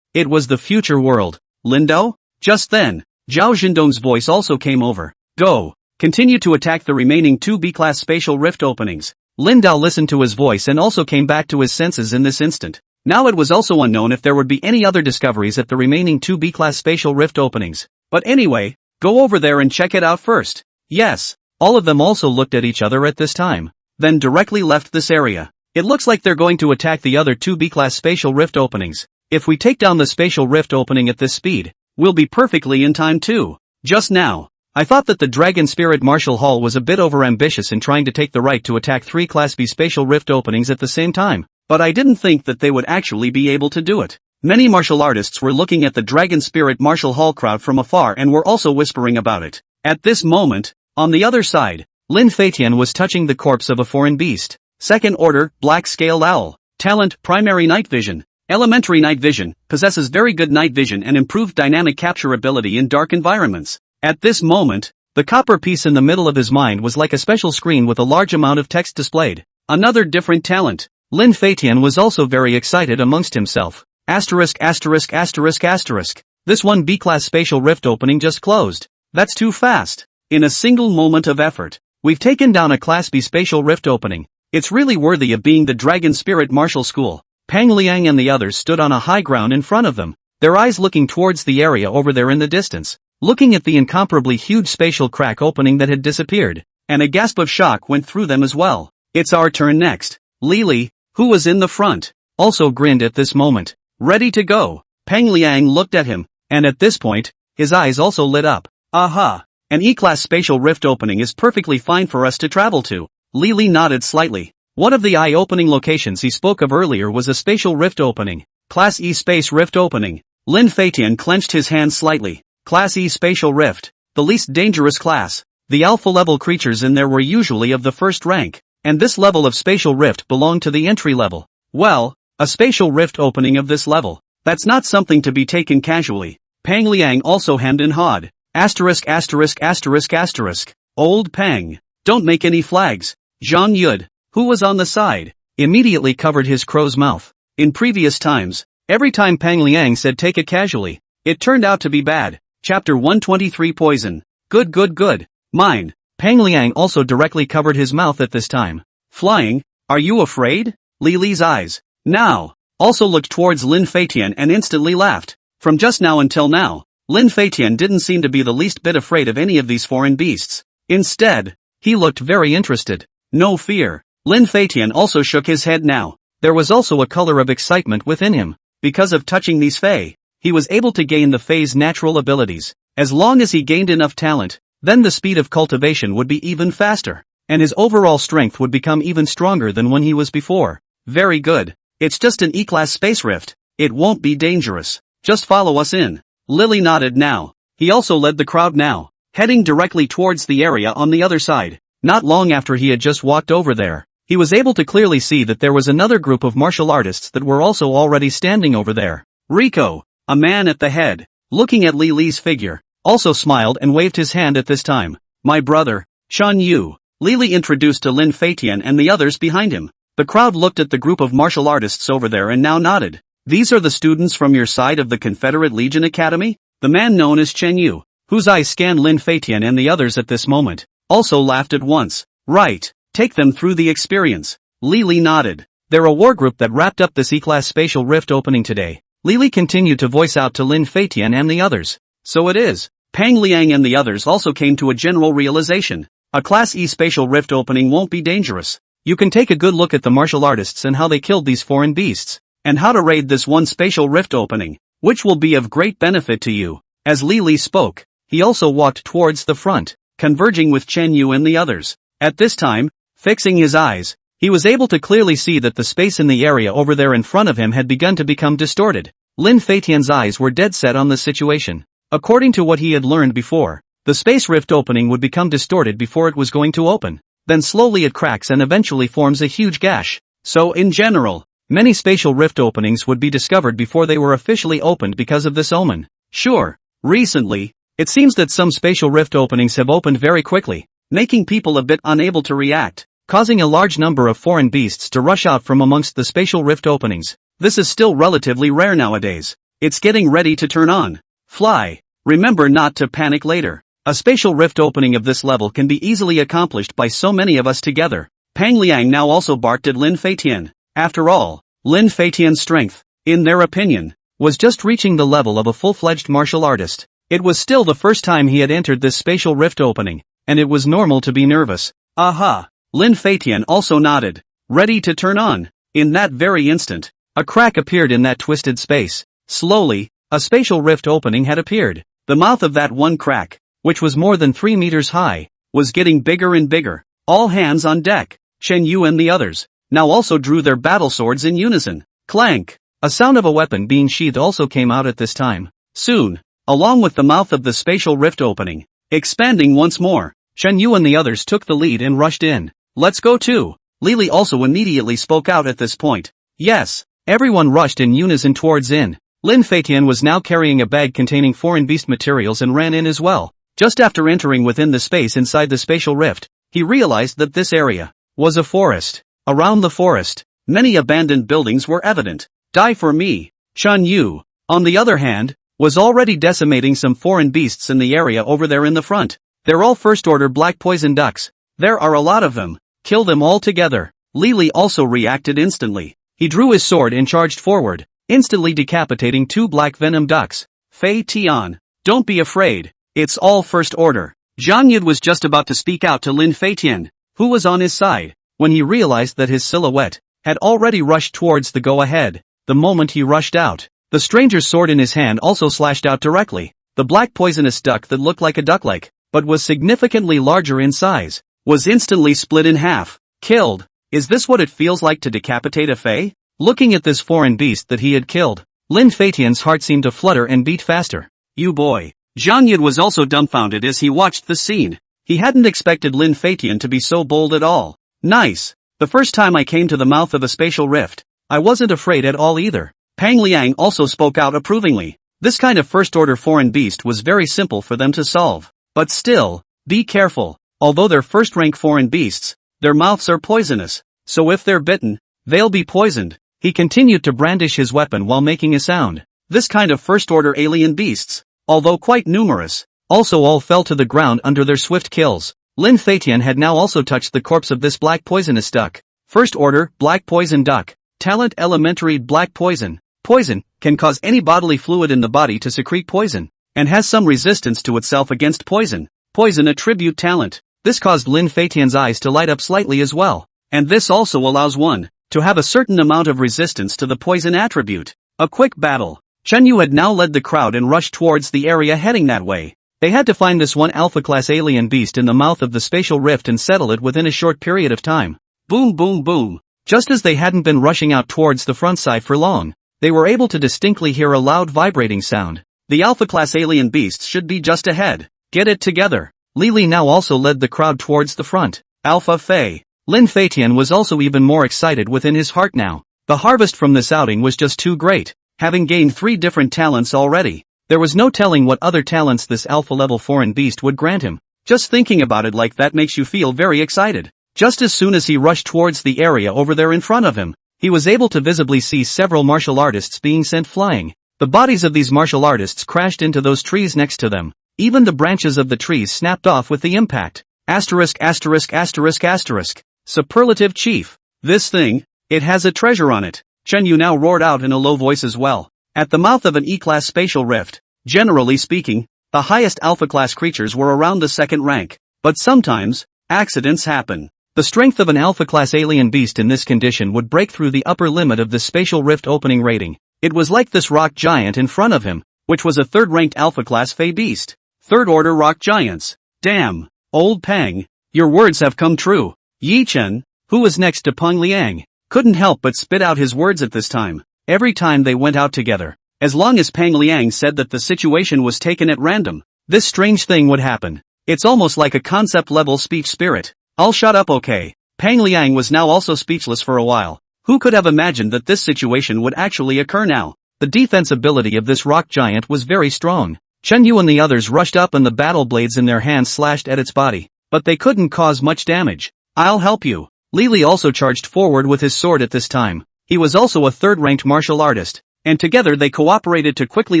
it was the future world. Lin Dao? Just then, Zhao Zhendong's voice also came over. Go! Continue to attack the remaining 2 B-class spatial rift openings. Lin Dao listened to his voice and also came back to his senses in this instant. Now it was also unknown if there would be any other discoveries at the remaining 2 B-class spatial rift openings. But anyway, go over there and check it out first. Yes. All of them also looked at each other at this time. Then directly left this area. It looks like they're going to attack the other 2 B-class spatial rift openings. If we take down the spatial rift opening at this speed, we'll be perfectly in time too. Just now, I thought that the Dragon Spirit Martial Hall was a bit overambitious in trying to take the right to attack 3 Class B spatial rift openings at the same time. But I didn't think that they would actually be able to do it. Many martial artists were looking at the Dragon Spirit Martial Hall crowd from afar and were also whispering about it. At this moment, on the other side, Lin Feitian was touching the corpse of a foreign beast. Second order, black-scaled owl. Talent, primary night vision. Elementary night vision, possesses very good night vision and improved dynamic capture ability in dark environments. At this moment, the copper piece in the middle of his mind was like a special screen with a large amount of text displayed. Another different talent. Lin Feitian was also very excited amongst himself. Asterisk asterisk asterisk asterisk. This one B-class spatial rift opening just closed. That's too fast. In a single moment of effort, we've taken down a Class B spatial rift opening. It's really worthy of being the Dragon Spirit Martial School. Pang Liang and the others stood on a high ground in front of them, their eyes looking towards the area over there in the distance. looking at the incomparably huge spatial crack opening that had disappeared, and a gasp of shock went through them as well. It's our turn next. Lily, who was in the front, also grinned at this moment. Ready to go. Peng Liang looked at him, and at this point, his eyes also lit up. Aha! An E-class spatial rift opening is perfectly fine for us to travel to. Lily nodded slightly. One of the eye-opening locations he spoke of earlier was a spatial rift opening. Class E space rift opening. Lin Feitian clenched his hands slightly. Class E spatial rift. The least dangerous class. The alpha-level creatures in there were usually of the first rank, and this level of spatial rift belonged to the entry level. Well, a spatial rift opening of this level. That's not something to be taken casually. Peng Liang also hemmed and hawed. Asterisk asterisk asterisk asterisk. Old Peng. Don't make any flags. Zhang Yud, who was on the side, immediately covered his crow's mouth. In previous times, every time Peng Liang said take it casually, it turned out to be bad. Chapter 123 Poison. Good. Mine. Peng Liang also directly covered his mouth at this time. Flying? Are you afraid? Lily's eyes now also looked towards Lin Feitian and instantly laughed. From just now until now, Lin Feitian didn't seem to be the least bit afraid of any of these foreign beasts. Instead, he looked very interested. No fear. Lin Feitian also shook his head now. There was also a color of excitement within him. Because of touching these Fae, he was able to gain the Fae's natural abilities. As long as he gained enough talent, then the speed of cultivation would be even faster, and his overall strength would become even stronger than when he was before. Very good. It's just an E-class space rift. It won't be dangerous. Just follow us in. Lily nodded now. He also led the crowd now, heading directly towards the area on the other side. Not long after he had just walked over there, he was able to clearly see that there was another group of martial artists that were also already standing over there. Rico, a man at the head, looking at Lily's figure, also smiled and waved his hand at this time. My brother, Shan Yu. Lily introduced to Lin Feitian and the others behind him. The crowd looked at the group of martial artists over there and now nodded. These are the students from your side of the Confederate Legion Academy? The man known as Chen Yu, whose eyes scanned Lin Feitian and the others at this moment, also laughed at once. Right, take them through the experience. Lily nodded. They're a war group that wrapped up this E-class spatial rift opening today. Lily continued to voice out to Lin Feitian and the others. So it is. Peng Liang and the others also came to a general realization. A Class E spatial rift opening won't be dangerous. You can take a good look at the martial artists and how they killed these foreign beasts, and how to raid this one spatial rift opening, which will be of great benefit to you. As Lily spoke, he also walked towards the front, converging with Chen Yu and the others. At this time, fixing his eyes, he was able to clearly see that the space in the area over there in front of him had begun to become distorted. Lin Feitian's eyes were dead set on the situation. According to what he had learned before, the space rift opening would become distorted before it was going to open. Then slowly it cracks and eventually forms a huge gash. So in general, many spatial rift openings would be discovered before they were officially opened because of this omen. Sure, recently, it seems that some spatial rift openings have opened very quickly, making people a bit unable to react, causing a large number of foreign beasts to rush out from amongst the spatial rift openings. This is still relatively rare nowadays. It's getting ready to turn on. Fly. Remember not to panic later. A spatial rift opening of this level can be easily accomplished by so many of us together. Peng Liang now also barked at Lin Feitian. After all, Lin Feitian's strength, in their opinion, was just reaching the level of a full-fledged martial artist. It was still the first time he had entered this spatial rift opening, and it was normal to be nervous. Aha! Lin Feitian also nodded, ready to turn on. In that very instant, a crack appeared in that twisted space. Slowly, a spatial rift opening had appeared. The mouth of that one crack, which was more than 3 meters high, was getting bigger and bigger. All hands on deck. Chen Yu and the others now also drew their battle swords in unison. Clank! A sound of a weapon being sheathed also came out at this time. Soon, along with the mouth of the spatial rift opening, expanding once more, Chen Yu and the others took the lead and rushed in. Let's go too. Lily also immediately spoke out at this point. Yes, everyone rushed in unison towards in. Lin Feitian was now carrying a bag containing foreign beast materials and ran in as well. Just after entering within the space inside the spatial rift, he realized that this area was a forest. Around the forest, many abandoned buildings were evident. Die for me. Shan Yu, on the other hand, was already decimating some foreign beasts in the area over there in the front. They're all first-order black poison ducks. There are a lot of them. Kill them all together. Lily also reacted instantly. He drew his sword and charged forward, instantly decapitating 2 black venom ducks. Fei Tian, don't be afraid. It's all first order. Zhang Yud was just about to speak out to Lin Feitian, who was on his side, when he realized that his silhouette had already rushed towards the go-ahead. The moment he rushed out, the stranger's sword in his hand also slashed out directly. The black poisonous duck that looked like a duck leg, but was significantly larger in size, was instantly split in half. Killed. Is this what it feels like to decapitate a fae? Looking at this foreign beast that he had killed, Lin Feitian's heart seemed to flutter and beat faster. You boy. Zhang Yud was also dumbfounded as he watched the scene. He hadn't expected Lin Feitian to be so bold at all. Nice. The first time I came to the mouth of a spatial rift, I wasn't afraid at all either. Pang Liang also spoke out approvingly. This kind of first-order foreign beast was very simple for them to solve. But still, be careful. Although they're first-rank foreign beasts, their mouths are poisonous, so if they're bitten, they'll be poisoned. He continued to brandish his weapon while making a sound. This kind of first-order alien beasts, although quite numerous, also all fell to the ground under their swift kills. Lin Feitian had now also touched the corpse of this black poisonous duck. First order, black poison duck. Talent elementary black poison. Poison can cause any bodily fluid in the body to secrete poison, and has some resistance to itself against poison. Poison attribute talent. This caused Lin Feitian's eyes to light up slightly as well, and this also allows one to have a certain amount of resistance to the poison attribute. A quick battle. Chen Yu had now led the crowd and rushed towards the area heading that way. They had to find this one alpha-class alien beast in the mouth of the spatial rift and settle it within a short period of time. Boom boom boom. Just as they hadn't been rushing out towards the front side for long, they were able to distinctly hear a loud vibrating sound. The alpha-class alien beasts should be just ahead. Get it together. Li Li now also led the crowd towards the front. Alpha Fae. Lin Feitian was also even more excited within his heart now. The harvest from this outing was just too great. Having gained 3 different talents already, there was no telling what other talents this alpha-level foreign beast would grant him. Just thinking about it like that makes you feel very excited. Just as soon as he rushed towards the area over there in front of him, he was able to visibly see several martial artists being sent flying. The bodies of these martial artists crashed into those trees next to them. Even the branches of the trees snapped off with the impact. Asterisk asterisk asterisk asterisk. Superlative chief. This thing, it has a treasure on it. Chen Yu now roared out in a low voice as well. At the mouth of an E-class spatial rift, generally speaking, the highest alpha-class creatures were around the second rank. But sometimes, accidents happen. The strength of an alpha-class alien beast in this condition would break through the upper limit of the spatial rift opening rating. It was like this rock giant in front of him, which was a third-ranked alpha-class Fey beast. Third-order rock giants. Damn. Old Pang. Your words have come true. Yi Chen, who was next to Peng Liang, couldn't help but spit out his words at this time. Every time they went out together, as long as Peng Liang said that the situation was taken at random, this strange thing would happen. It's almost like a concept-level speech spirit. I'll shut up okay. Peng Liang was now also speechless for a while. Who could have imagined that this situation would actually occur now? The defense ability of this rock giant was very strong. Chen Yu and the others rushed up and the battle blades in their hands slashed at its body, but they couldn't cause much damage. I'll help you. Li Li also charged forward with his sword at this time. He was also a third-ranked martial artist, and together they cooperated to quickly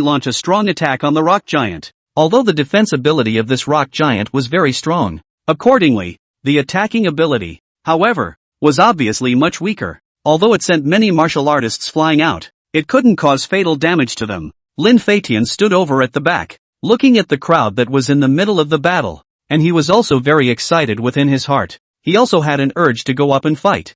launch a strong attack on the rock giant. Although the defense ability of this rock giant was very strong, accordingly, the attacking ability, however, was obviously much weaker. Although it sent many martial artists flying out, it couldn't cause fatal damage to them. Lin Feitian stood over at the back, looking at the crowd that was in the middle of the battle, and he was also very excited within his heart. He also had an urge to go up and fight.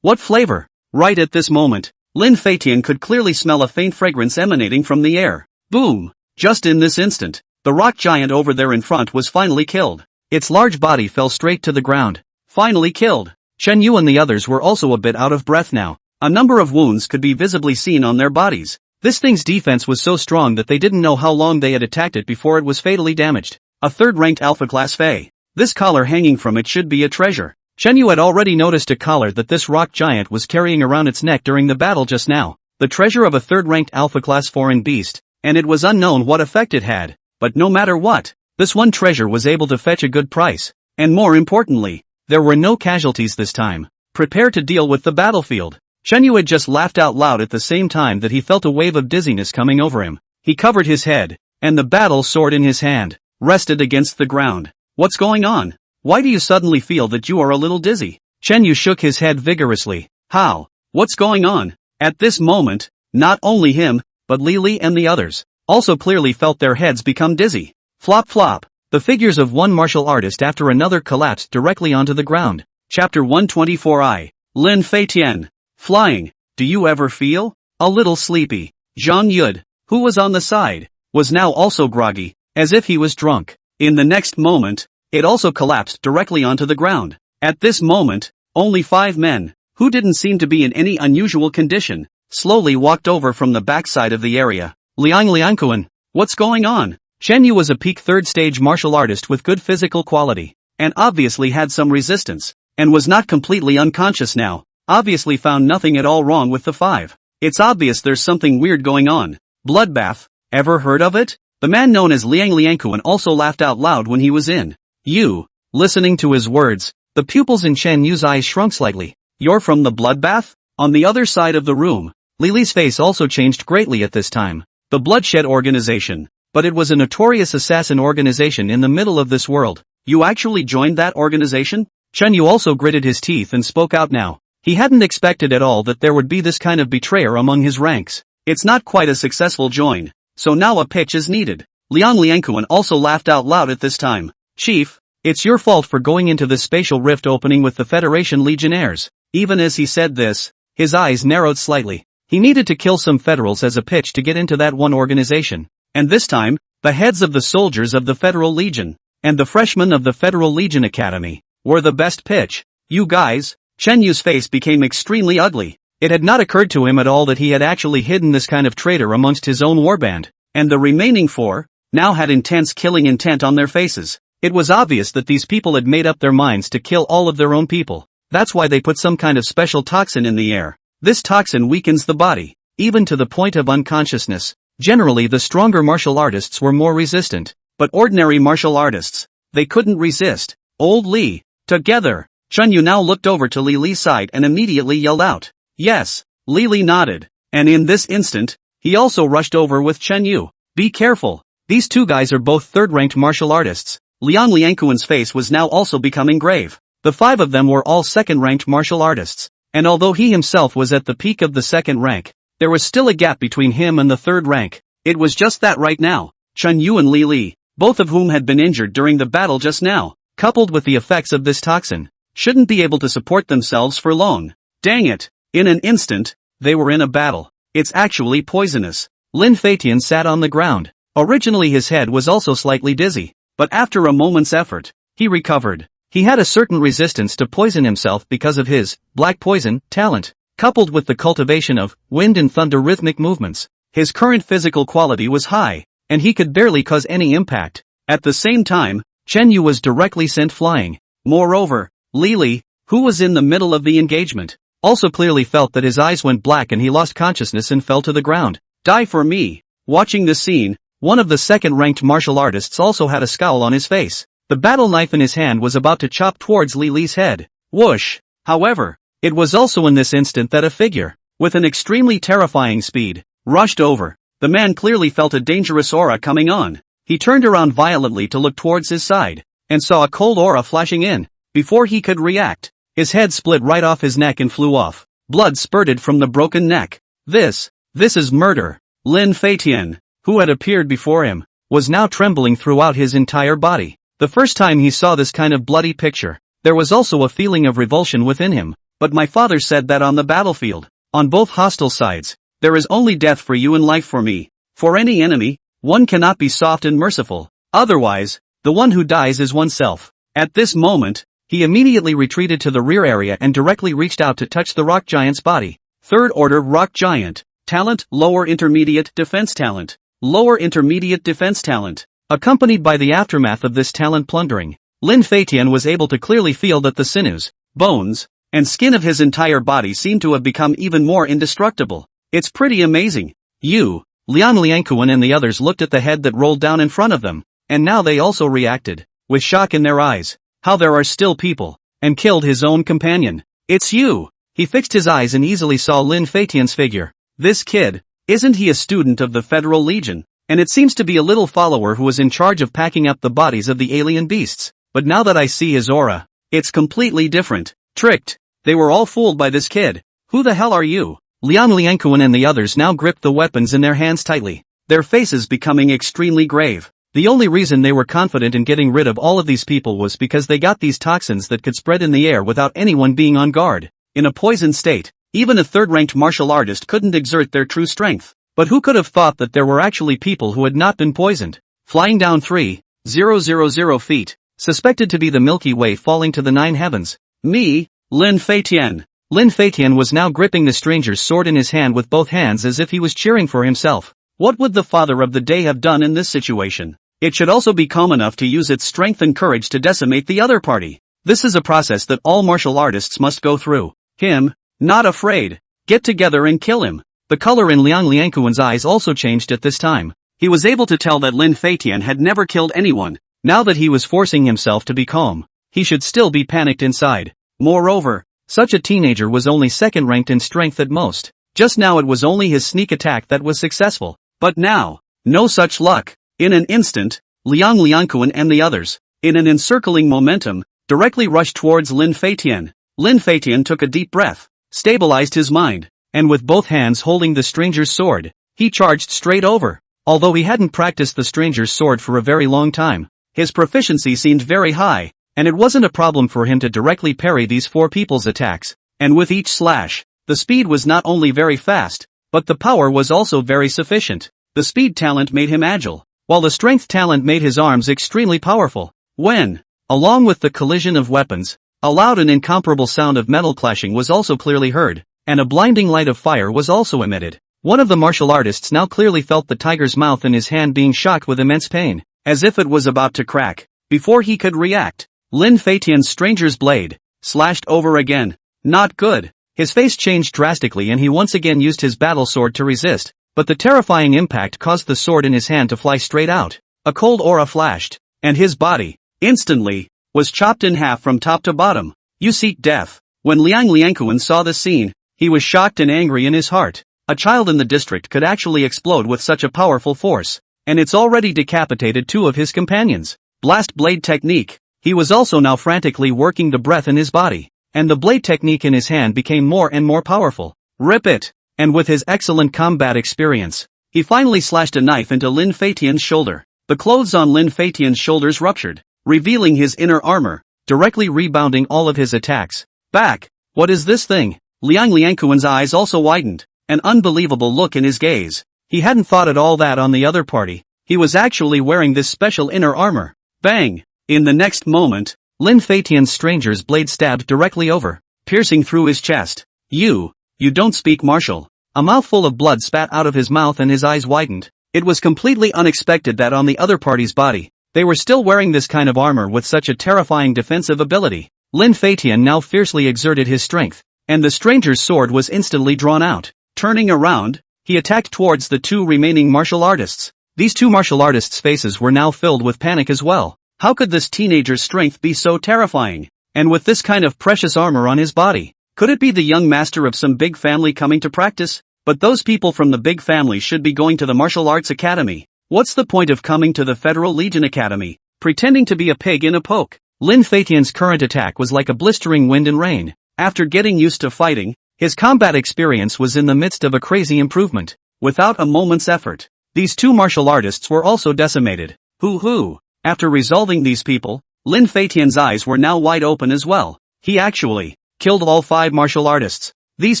What flavor? Right at this moment, Lin Feitian could clearly smell a faint fragrance emanating from the air. Boom! Just in this instant, the rock giant over there in front was finally killed. Its large body fell straight to the ground. Finally killed. Chen Yu and the others were also a bit out of breath now. A number of wounds could be visibly seen on their bodies. This thing's defense was so strong that they didn't know how long they had attacked it before it was fatally damaged. A third-ranked alpha-class Fey. This collar hanging from it should be a treasure. Chen Yu had already noticed a collar that this rock giant was carrying around its neck during the battle just now. The treasure of a third-ranked alpha-class foreign beast, and it was unknown what effect it had. But no matter what, this one treasure was able to fetch a good price. And more importantly, there were no casualties this time. Prepare to deal with the battlefield. Chen Yu had just laughed out loud at the same time that he felt a wave of dizziness coming over him. He covered his head, and the battle sword in his hand rested against the ground. What's going on? Why do you suddenly feel that you are a little dizzy? Chen Yu shook his head vigorously. How? What's going on? At this moment, not only him, but Li Li and the others also clearly felt their heads become dizzy. Flop flop. The figures of one martial artist after another collapsed directly onto the ground. Chapter 124. Lin Feitian. Flying. Do you ever feel a little sleepy? Zhang Yud, who was on the side, was now also groggy, as if he was drunk. In the next moment, it also collapsed directly onto the ground. At this moment, only 5 men, who didn't seem to be in any unusual condition, slowly walked over from the backside of the area. Liangkuan, what's going on? Chen Yu was a peak 3rd stage martial artist with good physical quality, and obviously had some resistance, and was not completely unconscious now. Obviously found nothing at all wrong with the 5. It's obvious there's something weird going on. Bloodbath, ever heard of it? The man known as Liangkuan also laughed out loud when he was in. You. Listening to his words, the pupils in Chen Yu's eyes shrunk slightly. You're from the bloodbath? On the other side of the room, Lily's face also changed greatly at this time. The Bloodshed Organization. But it was a notorious assassin organization in the middle of this world. You actually joined that organization? Chen Yu also gritted his teeth and spoke out now. He hadn't expected at all that there would be this kind of betrayer among his ranks. It's not quite a successful join, so now a pitch is needed. Liangkuan also laughed out loud at this time. Chief, it's your fault for going into this spatial rift opening with the Federation Legionnaires. Even as he said this, his eyes narrowed slightly. He needed to kill some federals as a pitch to get into that one organization. And this time, the heads of the soldiers of the Federal Legion, and the freshmen of the Federal Legion Academy, were the best pitch. You guys. Chen Yu's face became extremely ugly. It had not occurred to him at all that he had actually hidden this kind of traitor amongst his own warband, and the remaining 4, now had intense killing intent on their faces. It was obvious that these people had made up their minds to kill all of their own people. That's why they put some kind of special toxin in the air. This toxin weakens the body, even to the point of unconsciousness. Generally the stronger martial artists were more resistant, but ordinary martial artists, they couldn't resist. Old Li, together. Chen Yu now looked over to Li Li's side and immediately yelled out. Yes. Li Li nodded, and in this instant, he also rushed over with Chen Yu. Be careful. These 2 guys are both 3rd-ranked martial artists. Liangkuan's face was now also becoming grave. The 5 of them were all 2nd-ranked martial artists, and although he himself was at the peak of the 2nd rank, there was still a gap between him and the 3rd rank. It was just that right now, Chen Yu and Li Li, both of whom had been injured during the battle just now, coupled with the effects of this toxin, shouldn't be able to support themselves for long. Dang it. In an instant, they were in a battle. It's actually poisonous. Lin Feitian sat on the ground. Originally his head was also slightly dizzy, but after a moment's effort, he recovered. He had a certain resistance to poison himself because of his black poison talent, coupled with the cultivation of wind and thunder rhythmic movements. His current physical quality was high, and he could barely cause any impact. At the same time, Chen Yu was directly sent flying. Moreover, Li Li, who was in the middle of the engagement, also clearly felt that his eyes went black and he lost consciousness and fell to the ground. Die for me. Watching this scene, one of the 2nd-ranked martial artists also had a scowl on his face. The battle knife in his hand was about to chop towards Li Li's head. Whoosh! However, it was also in this instant that a figure, with an extremely terrifying speed, rushed over. The man clearly felt a dangerous aura coming on. He turned around violently to look towards his side, and saw a cold aura flashing in. Before he could react, his head split right off his neck and flew off. Blood spurted from the broken neck. This is murder. Lin Feitian, who had appeared before him, was now trembling throughout his entire body. The first time he saw this kind of bloody picture, there was also a feeling of revulsion within him. But my father said that on the battlefield, on both hostile sides, there is only death for you and life for me. For any enemy, one cannot be soft and merciful. Otherwise, the one who dies is oneself. At this moment, he immediately retreated to the rear area and directly reached out to touch the rock giant's body. 3rd order rock giant. Talent, lower intermediate defense talent. Lower intermediate defense talent. Accompanied by the aftermath of this talent plundering, Lin Feitian was able to clearly feel that the sinews, bones, and skin of his entire body seemed to have become even more indestructible. It's pretty amazing. You, Liangkuan and the others looked at the head that rolled down in front of them, and now they also reacted, with shock in their eyes. How there are still people, and killed his own companion. It's you. He fixed his eyes and easily saw Lin Feitian's figure. This kid, isn't he a student of the Federal Legion? And it seems to be a little follower who was in charge of packing up the bodies of the alien beasts. But now that I see his aura, it's completely different. Tricked. They were all fooled by this kid. Who the hell are you? Liangkuan and the others now gripped the weapons in their hands tightly, their faces becoming extremely grave. The only reason they were confident in getting rid of all of these people was because they got these toxins that could spread in the air without anyone being on guard. In a poisoned state, even a third-ranked martial artist couldn't exert their true strength. But who could have thought that there were actually people who had not been poisoned? Flying down 3,000 feet, suspected to be the Milky Way falling to the 9 heavens. Me, Lin Feitian. Lin Feitian was now gripping the stranger's sword in his hand with both hands as if he was cheering for himself. What would the father of the day have done in this situation? It should also be calm enough to use its strength and courage to decimate the other party. This is a process that all martial artists must go through. Him, not afraid. Get together and kill him. The color in Liang Liangquan's eyes also changed at this time. He was able to tell that Lin Feitian had never killed anyone. Now that he was forcing himself to be calm, he should still be panicked inside. Moreover, such a teenager was only second-ranked in strength at most. Just now it was only his sneak attack that was successful. But now, no such luck. In an instant, Liang Liangquan and the others, in an encircling momentum, directly rushed towards Lin Feitian. Lin Feitian took a deep breath, stabilized his mind, and with both hands holding the stranger's sword, he charged straight over. Although he hadn't practiced the stranger's sword for a very long time, his proficiency seemed very high, and it wasn't a problem for him to directly parry these 4 people's attacks. And with each slash, the speed was not only very fast, but the power was also very sufficient. The speed talent made him agile, while the strength talent made his arms extremely powerful. When, along with the collision of weapons, a loud and incomparable sound of metal clashing was also clearly heard, and a blinding light of fire was also emitted. One of the martial artists now clearly felt the tiger's mouth in his hand being shocked with immense pain, as if it was about to crack. Before he could react, Lin Feitian's stranger's blade slashed over again. Not good. His face changed drastically and he once again used his battle sword to resist, but the terrifying impact caused the sword in his hand to fly straight out. A cold aura flashed, and his body, instantly, was chopped in half from top to bottom. You seek death. When Liang Liangquan saw the scene, he was shocked and angry in his heart. A child in the district could actually explode with such a powerful force, and it's already decapitated 2 of his companions. Blast blade technique. He was also now frantically working the breath in his body, and the blade technique in his hand became more and more powerful. Rip it! And with his excellent combat experience, he finally slashed a knife into Lin Feitian's shoulder. The clothes on Lin Feitian's shoulders ruptured, revealing his inner armor, directly rebounding all of his attacks. Back! What is this thing? Liang Liangquan's eyes also widened, an unbelievable look in his gaze. He hadn't thought at all that on the other party, he was actually wearing this special inner armor. Bang! In the next moment, Lin Feitian's stranger's blade stabbed directly over, piercing through his chest. You don't speak martial. A mouthful of blood spat out of his mouth and his eyes widened. It was completely unexpected that on the other party's body, they were still wearing this kind of armor with such a terrifying defensive ability. Lin Feitian now fiercely exerted his strength, and the stranger's sword was instantly drawn out. Turning around, he attacked towards the 2 remaining martial artists. These 2 martial artists' faces were now filled with panic as well. How could this teenager's strength be so terrifying? And with this kind of precious armor on his body, could it be the young master of some big family coming to practice? But those people from the big family should be going to the martial arts academy. What's the point of coming to the Federal Legion Academy, pretending to be a pig in a poke? Lin Feitian's current attack was like a blistering wind and rain. After getting used to fighting, his combat experience was in the midst of a crazy improvement. Without a moment's effort, these 2 martial artists were also decimated. Hoo-hoo! After resolving these people, Lin Feitian's eyes were now wide open as well. He actually killed all 5 martial artists. These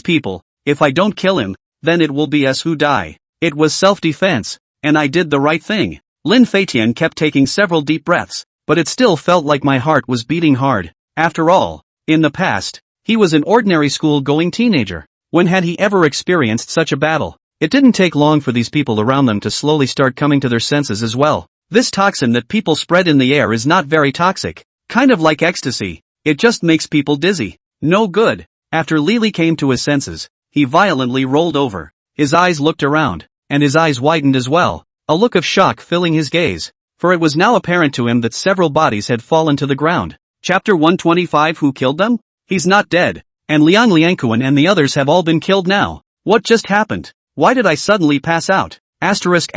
people, if I don't kill him, then it will be us who die. It was self-defense, and I did the right thing. Lin Feitian kept taking several deep breaths, but it still felt like my heart was beating hard. After all, in the past, he was an ordinary school-going teenager. When had he ever experienced such a battle? It didn't take long for these people around them to slowly start coming to their senses as well. This toxin that people spread in the air is not very toxic. Kind of like ecstasy. It just makes people dizzy. No good. After Lily came to his senses, he violently rolled over. His eyes looked around, and his eyes widened as well, a look of shock filling his gaze. For it was now apparent to him that several bodies had fallen to the ground. Chapter 125. Who killed them? He's not dead, and Liang Liangquan and the others have all been killed now. What just happened? Why did I suddenly pass out? Asterisk.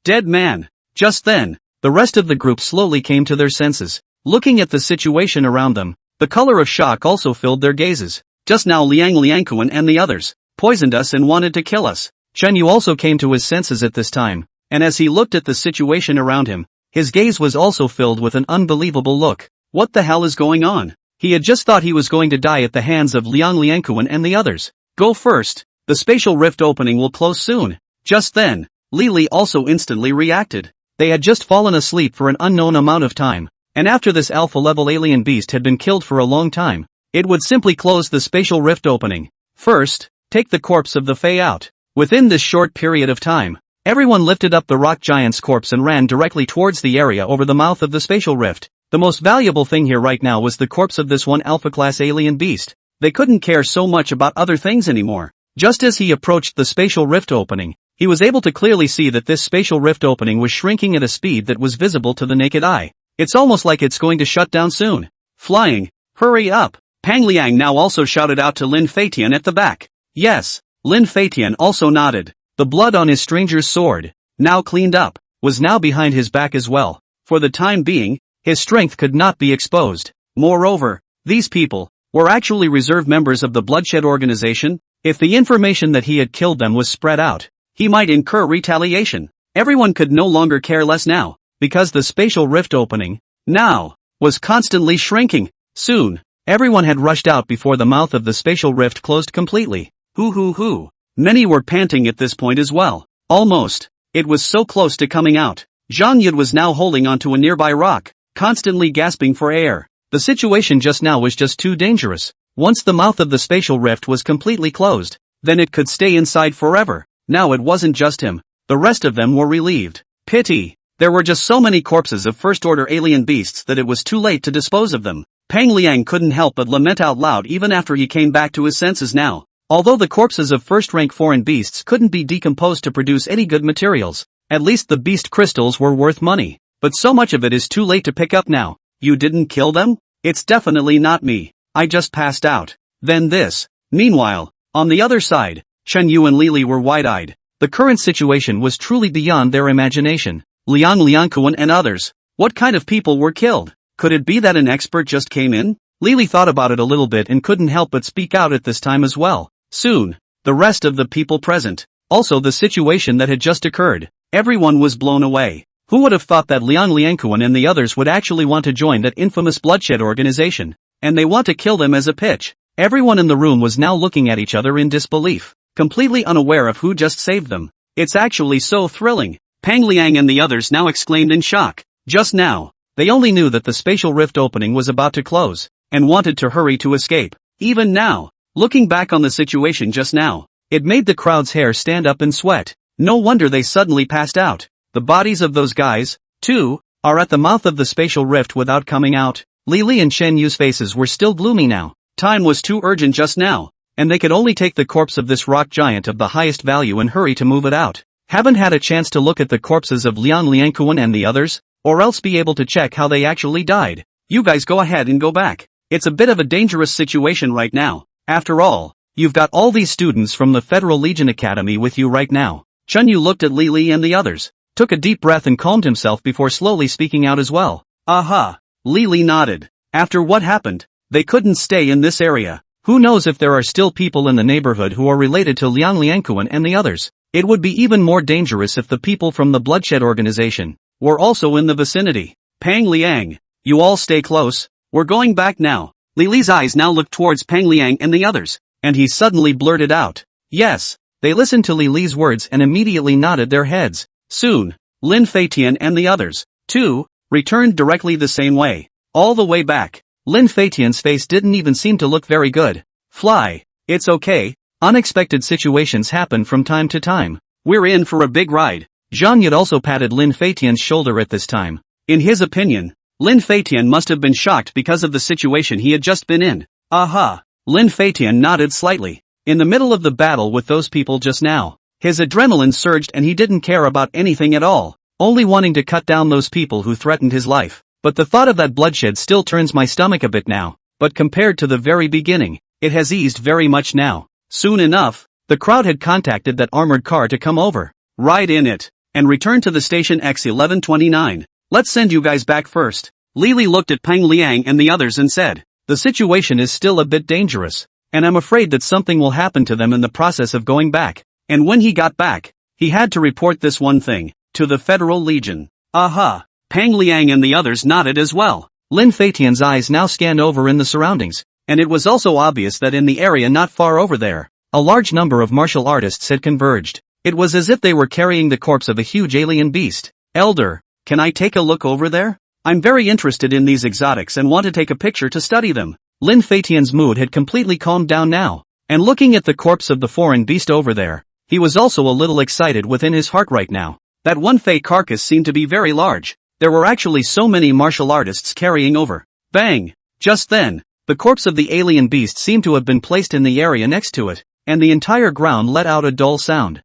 Dead man. Just then, the rest of the group slowly came to their senses. Looking at the situation around them, the color of shock also filled their gazes. Just now Liang Liangquan and the others poisoned us and wanted to kill us. Chen Yu also came to his senses at this time, and as he looked at the situation around him, his gaze was also filled with an unbelievable look. What the hell is going on? He had just thought he was going to die at the hands of Liang Liangkuan and the others. Go first. The spatial rift opening will close soon. Just then, Li also instantly reacted. They had just fallen asleep for an unknown amount of time, and after this alpha-level alien beast had been killed for a long time, it would simply close the spatial rift opening. First, take the corpse of the Fae out. Within this short period of time, everyone lifted up the rock giant's corpse and ran directly towards the area over the mouth of the spatial rift. The most valuable thing here right now was the corpse of this one alpha-class alien beast. They couldn't care so much about other things anymore. Just as he approached the spatial rift opening, he was able to clearly see that this spatial rift opening was shrinking at a speed that was visible to the naked eye. It's almost like it's going to shut down soon. Flying, hurry up! Pang Liang now also shouted out to Lin Feitian at the back. Yes, Lin Feitian also nodded. The blood on his stranger's sword, now cleaned up, was now behind his back as well. For the time being, his strength could not be exposed. Moreover, these people were actually reserve members of the Bloodshed Organization. If the information that he had killed them was spread out, he might incur retaliation. Everyone could no longer care less now, because the spatial rift opening, now, was constantly shrinking. Soon, everyone had rushed out before the mouth of the spatial rift closed completely. Hoo. Many were panting at this point as well. Almost. It was so close to coming out. Zhang Yud was now holding onto a nearby rock, constantly gasping for air. The situation just now was just too dangerous. Once the mouth of the spatial rift was completely closed, then it could stay inside forever. Now it wasn't just him. The rest of them were relieved. Pity. There were just so many corpses of first-order alien beasts that it was too late to dispose of them. Pang Liang couldn't help but lament out loud even after he came back to his senses now. Although the corpses of first-rank foreign beasts couldn't be decomposed to produce any good materials, at least the beast crystals were worth money. But so much of it is too late to pick up now. You didn't kill them? It's definitely not me. I just passed out. Then this. Meanwhile, on the other side, Chen Yu and Li were wide-eyed. The current situation was truly beyond their imagination. Liang Liangkuan and others. What kind of people were killed? Could it be that an expert just came in? Li thought about it a little bit and couldn't help but speak out at this time as well. Soon, the rest of the people present, also the situation that had just occurred, everyone was blown away. Who would have thought that Liang Liangkuan and the others would actually want to join that infamous Bloodshed Organization? And they want to kill them as a pitch. Everyone in the room was now looking at each other in disbelief, completely unaware of who just saved them. It's actually so thrilling. Pang Liang and the others now exclaimed in shock. Just now, they only knew that the spatial rift opening was about to close, and wanted to hurry to escape. Even now, looking back on the situation just now, it made the crowd's hair stand up in sweat. No wonder they suddenly passed out. The bodies of those guys, too, are at the mouth of the spatial rift without coming out. Li and Chen Yu's faces were still gloomy now. Time was too urgent just now, and they could only take the corpse of this rock giant of the highest value and hurry to move it out. Haven't had a chance to look at the corpses of Liang Liangkuan and the others, or else be able to check how they actually died. You guys go ahead and go back. It's a bit of a dangerous situation right now. After all, you've got all these students from the Federal Legion Academy with you right now. Chen Yu looked at Li and the others, took a deep breath and calmed himself before slowly speaking out as well. Aha! Li nodded. After what happened, they couldn't stay in this area. Who knows if there are still people in the neighborhood who are related to Liang Liangkuan and the others. It would be even more dangerous if the people from the Bloodshed Organization were also in the vicinity. Pang Liang, you all stay close. We're going back now. Li's eyes now looked towards Pang Liang and the others, and he suddenly blurted out. Yes. They listened to Li's words and immediately nodded their heads. Soon, Lin Feitian and the others, too, returned directly the same way. All the way back, Lin Feitian's face didn't even seem to look very good. Fly. It's okay. Unexpected situations happen from time to time. We're in for a big ride. Zhang Yud also patted Lin Feitian's shoulder at this time. In his opinion, Lin Feitian must have been shocked because of the situation he had just been in. Aha. Lin Feitian nodded slightly. In the middle of the battle with those people just now, his adrenaline surged and he didn't care about anything at all, only wanting to cut down those people who threatened his life. But the thought of that bloodshed still turns my stomach a bit now, but compared to the very beginning, it has eased very much now. Soon enough, the crowd had contacted that armored car to come over, ride in it, and return to the station X1129. Let's send you guys back first. Li looked at Pang Liang and the others and said, the situation is still a bit dangerous, and I'm afraid that something will happen to them in the process of going back. And when he got back, he had to report this one thing. To the Federal Legion. Aha! Pang Liang and the others nodded as well. Lin Feitian's eyes now scanned over in the surroundings, and it was also obvious that in the area not far over there, a large number of martial artists had converged. It was as if they were carrying the corpse of a huge alien beast. Elder, can I take a look over there? I'm very interested in these exotics and want to take a picture to study them. Lin Feitian's mood had completely calmed down now, and looking at the corpse of the foreign beast over there, he was also a little excited within his heart right now. That one Fey carcass seemed to be very large. There were actually so many martial artists carrying over. Bang! Just then, the corpse of the alien beast seemed to have been placed in the area next to it, and the entire ground let out a dull sound.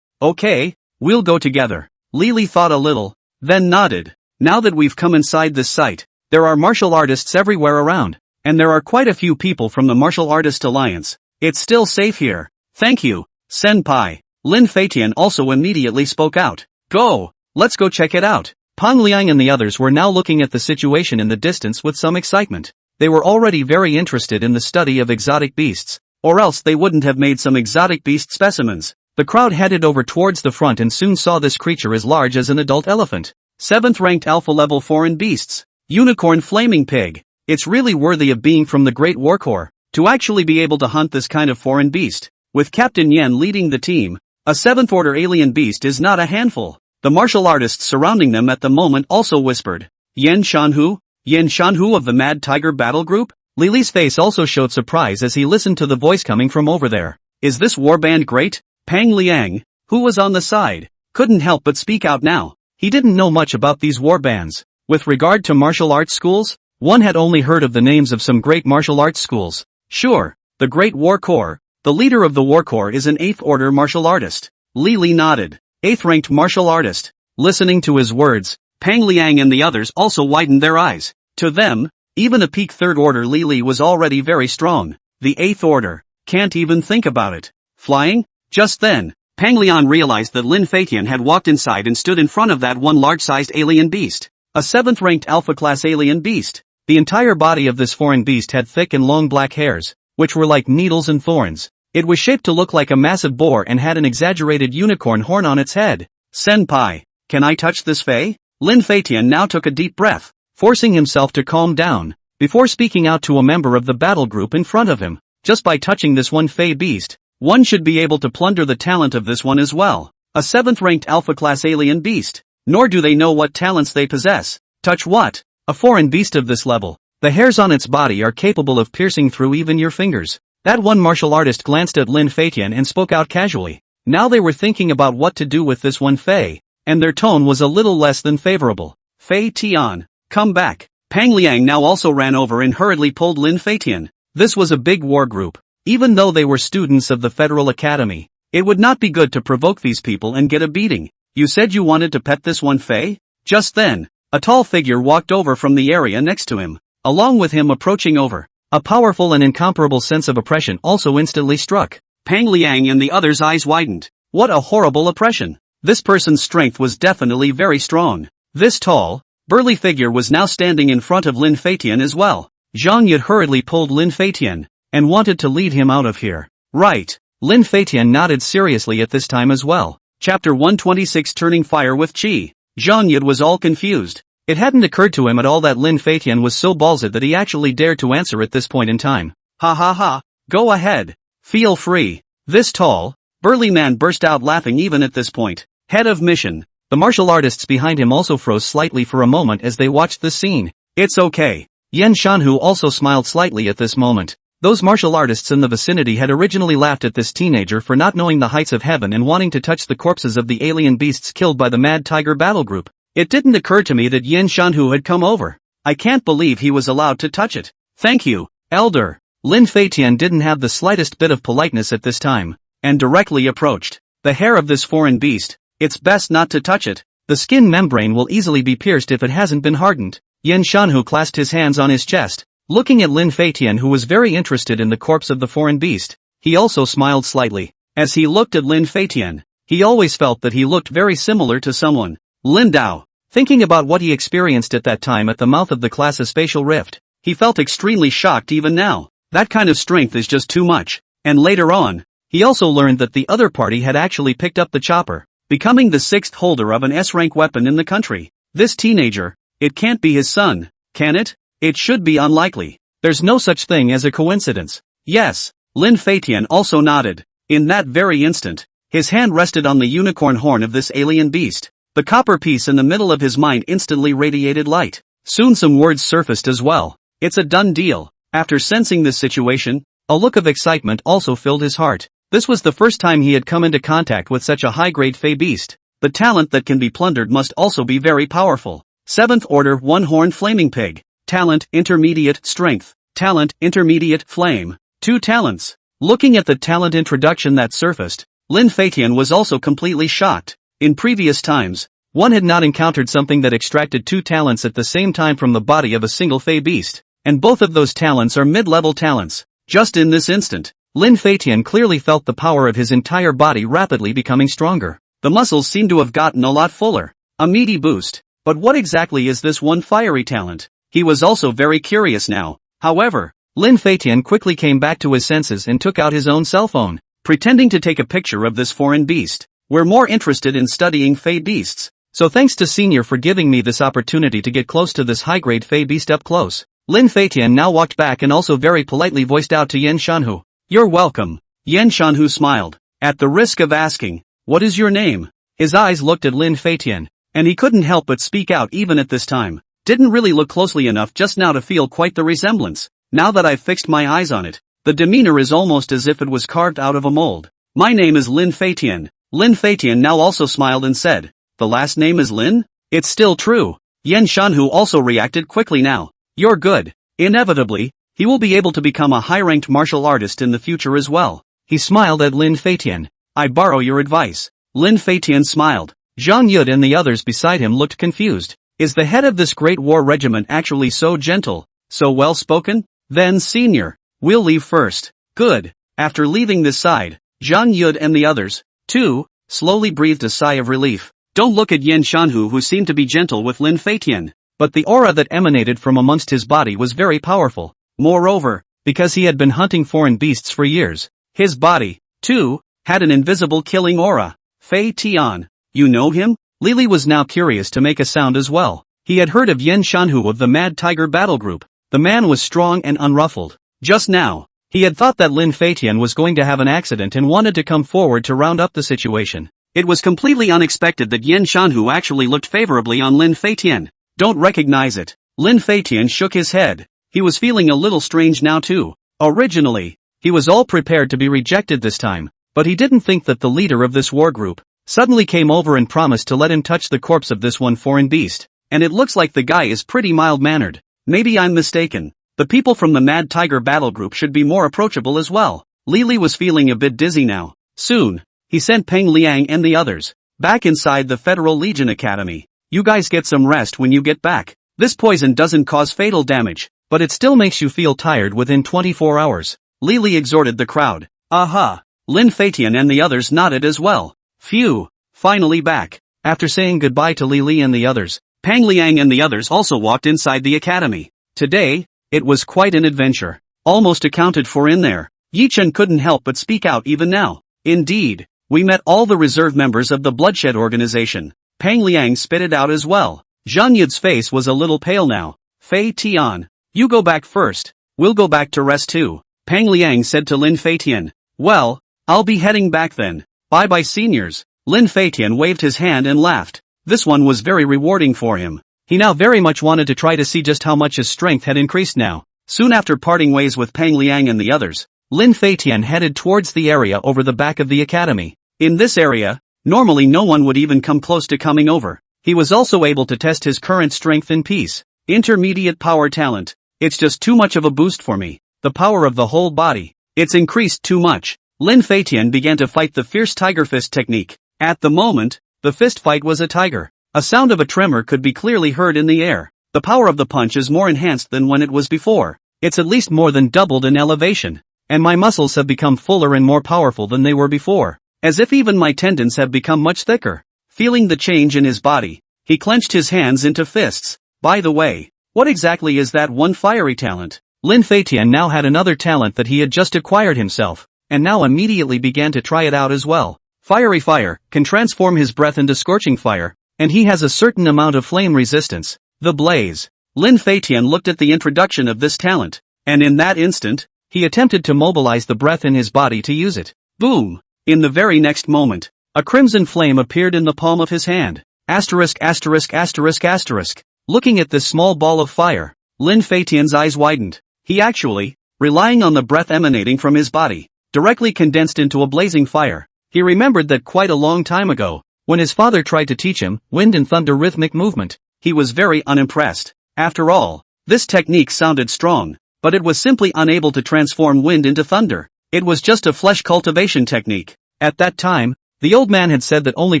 Okay, we'll go together. Lily thought a little, then nodded. Now that we've come inside this site, there are martial artists everywhere around, and there are quite a few people from the Martial Artist Alliance. It's still safe here. Thank you, Senpai. Lin Feitian also immediately spoke out. Go! Let's go check it out. Pang Liang and the others were now looking at the situation in the distance with some excitement. They were already very interested in the study of exotic beasts, or else they wouldn't have made some exotic beast specimens. The crowd headed over towards the front and soon saw this creature as large as an adult elephant. 7th ranked alpha level foreign beasts. Unicorn flaming pig. It's really worthy of being from the Great War Corps, to actually be able to hunt this kind of foreign beast. With Captain Yen leading the team, a 7th order alien beast is not a handful. The martial artists surrounding them at the moment also whispered, Yen Shanhu? Yen Shanhu of the Mad Tiger Battle Group? Lily's face also showed surprise as he listened to the voice coming from over there. Is this warband great? Pang Liang, who was on the side, couldn't help but speak out now. He didn't know much about these warbands. With regard to martial arts schools, one had only heard of the names of some great martial arts schools. Sure, the Great War Corps. The leader of the War Corps is an 8th order martial artist. Lily nodded. 8th ranked martial artist. Listening to his words, Pang Liang and the others also widened their eyes. To them, even a peak 3rd order Lily was already very strong. The 8th order. Can't even think about it. Flying? Just then, Pang Liang realized that Lin Feitian had walked inside and stood in front of that one large-sized alien beast. A 7th ranked alpha class alien beast. The entire body of this foreign beast had thick and long black hairs, which were like needles and thorns. It was shaped to look like a massive boar and had an exaggerated unicorn horn on its head. Senpai, can I touch this Fey? Lin Feitian now took a deep breath, forcing himself to calm down, before speaking out to a member of the battle group in front of him. Just by touching this one Fey beast, one should be able to plunder the talent of this one as well. A 7th ranked alpha class alien beast. Nor do they know what talents they possess. Touch what? A foreign beast of this level. The hairs on its body are capable of piercing through even your fingers. That one martial artist glanced at Lin Feitian and spoke out casually. Now they were thinking about what to do with this one Fei, and their tone was a little less than favorable. Fei Tian, come back. Pang Liang now also ran over and hurriedly pulled Lin Feitian. This was a big war group. Even though they were students of the Federal Academy, it would not be good to provoke these people and get a beating. You said you wanted to pet this one Fei? Just then, a tall figure walked over from the area next to him. Along with him approaching over, a powerful and incomparable sense of oppression also instantly struck. Pang Liang and the others' eyes widened. What a horrible oppression. This person's strength was definitely very strong. This tall, burly figure was now standing in front of Lin Feitian as well. Zhang Yud hurriedly pulled Lin Feitian, and wanted to lead him out of here. Right. Lin Feitian nodded seriously at this time as well. Chapter 126 Turning Fire with Qi. Zhang Yud was all confused. It hadn't occurred to him at all that Lin Feitian was so ballsy that he actually dared to answer at this point in time. Ha ha ha, go ahead. Feel free. This tall, burly man burst out laughing even at this point. Head of mission. The martial artists behind him also froze slightly for a moment as they watched the scene. It's okay. Yen Shanhu also smiled slightly at this moment. Those martial artists in the vicinity had originally laughed at this teenager for not knowing the heights of heaven and wanting to touch the corpses of the alien beasts killed by the Mad Tiger Battle Group. It didn't occur to me that Yen Shanhu had come over. I can't believe he was allowed to touch it. Thank you, Elder. Lin Feitian didn't have the slightest bit of politeness at this time, and directly approached. The hair of this foreign beast, it's best not to touch it. The skin membrane will easily be pierced if it hasn't been hardened. Yen Shanhu clasped his hands on his chest, looking at Lin Feitian, who was very interested in the corpse of the foreign beast. He also smiled slightly. As he looked at Lin Feitian, he always felt that he looked very similar to someone. Lin Dao. Thinking about what he experienced at that time at the mouth of the class's spatial rift, he felt extremely shocked even now. That kind of strength is just too much. And later on, he also learned that the other party had actually picked up the chopper, becoming the 6th holder of an S-rank weapon in the country. This teenager, it can't be his son, can it? It should be unlikely. There's no such thing as a coincidence. Yes, Lin Feitian also nodded. In that very instant, his hand rested on the unicorn horn of this alien beast. The copper piece in the middle of his mind instantly radiated light. Soon some words surfaced as well. It's a done deal. After sensing this situation, a look of excitement also filled his heart. This was the first time he had come into contact with such a high-grade fey beast. The talent that can be plundered must also be very powerful. 7th order one-horned flaming pig. Talent intermediate strength. Talent intermediate flame. 2 talents. Looking at the talent introduction that surfaced, Lin Feitian was also completely shocked. In previous times, one had not encountered something that extracted 2 talents at the same time from the body of a single fey beast, and both of those talents are mid-level talents. Just in this instant, Lin Feitian clearly felt the power of his entire body rapidly becoming stronger. The muscles seemed to have gotten a lot fuller. A meaty boost. But what exactly is this one fiery talent? He was also very curious now. However, Lin Feitian quickly came back to his senses and took out his own cell phone, pretending to take a picture of this foreign beast. We're more interested in studying fey beasts, so thanks to Senior for giving me this opportunity to get close to this high-grade fey beast up close. Lin Feitian now walked back and also very politely voiced out to Yen Shanhu. You're welcome. Yen Shanhu smiled. At the risk of asking, what is your name? His eyes looked at Lin Feitian, and he couldn't help but speak out even at this time. Didn't really look closely enough just now to feel quite the resemblance. Now that I've fixed my eyes on it, the demeanor is almost as if it was carved out of a mold. My name is Lin Feitian. Lin Feitian now also smiled and said, the last name is Lin? It's still true. Yen Shanhu also reacted quickly now. You're good. Inevitably, he will be able to become a high-ranked martial artist in the future as well. He smiled at Lin Feitian. I borrow your advice. Lin Feitian smiled. Zhang Yud and the others beside him looked confused. Is the head of this great war regiment actually so gentle, so well-spoken? Then Senior, we'll leave first. Good. After leaving this side, Zhang Yud and the others, too, slowly breathed a sigh of relief. Don't look at Yen Shanhu, who seemed to be gentle with Lin Feitian, but the aura that emanated from amongst his body was very powerful. Moreover, because he had been hunting foreign beasts for years, his body, too, had an invisible killing aura. Fei Tian, you know him? Lily was now curious to make a sound as well. He had heard of Yen Shanhu of the Mad Tiger Battle Group. The man was strong and unruffled. Just now, he had thought that Lin Feitian was going to have an accident and wanted to come forward to round up the situation. It was completely unexpected that Yen Shanhu actually looked favorably on Lin Feitian. Don't recognize it. Lin Feitian shook his head. He was feeling a little strange now too. Originally, he was all prepared to be rejected this time, but he didn't think that the leader of this war group suddenly came over and promised to let him touch the corpse of this one foreign beast. And it looks like the guy is pretty mild-mannered. Maybe I'm mistaken. The people from the Mad Tiger Battle Group should be more approachable as well. Lily was feeling a bit dizzy now. Soon, he sent Peng Liang and the others back inside the Federal Legion Academy. You guys get some rest when you get back. This poison doesn't cause fatal damage, but it still makes you feel tired within 24 hours. Lily exhorted the crowd. Aha! Lin Feitian and the others nodded as well. Phew! Finally back. After saying goodbye to Lily and the others, Peng Liang and the others also walked inside the academy. Today, it was quite an adventure. Almost accounted for in there. Yi Chen couldn't help but speak out even now. Indeed, we met all the reserve members of the Bloodshed organization. Peng Liang spit it out as well. Zhang Yud's face was a little pale now. Fei Tian, you go back first. We'll go back to rest too. Peng Liang said to Lin Feitian. Well, I'll be heading back then. Bye-bye seniors. Lin Feitian waved his hand and laughed. This one was very rewarding for him. He now very much wanted to try to see just how much his strength had increased now. Soon after parting ways with Peng Liang and the others, Lin Feitian headed towards the area over the back of the academy. In this area, normally no one would even come close to coming over. He was also able to test his current strength in peace. Intermediate power talent. It's just too much of a boost for me. The power of the whole body. It's increased too much. Lin Feitian began to fight the fierce tiger fist technique. At the moment, the fist fight was a tiger. A sound of a tremor could be clearly heard in the air. The power of the punch is more enhanced than when it was before. It's at least more than doubled in elevation. And my muscles have become fuller and more powerful than they were before. As if even my tendons have become much thicker. Feeling the change in his body, he clenched his hands into fists. By the way, what exactly is that one fiery talent? Lin Feitian now had another talent that he had just acquired himself, and now immediately began to try it out as well. Fiery fire can transform his breath into scorching fire, and he has a certain amount of flame resistance. The blaze. Lin Feitian looked at the introduction of this talent, and in that instant, he attempted to mobilize the breath in his body to use it. Boom! In the very next moment, a crimson flame appeared in the palm of his hand. Asterisk asterisk asterisk asterisk. Looking at this small ball of fire, Lin Feitian's eyes widened. He actually, relying on the breath emanating from his body, directly condensed into a blazing fire. He remembered that quite a long time ago, when his father tried to teach him wind and thunder rhythmic movement, he was very unimpressed. After all, this technique sounded strong, but it was simply unable to transform wind into thunder. It was just a flesh cultivation technique. At that time, the old man had said that only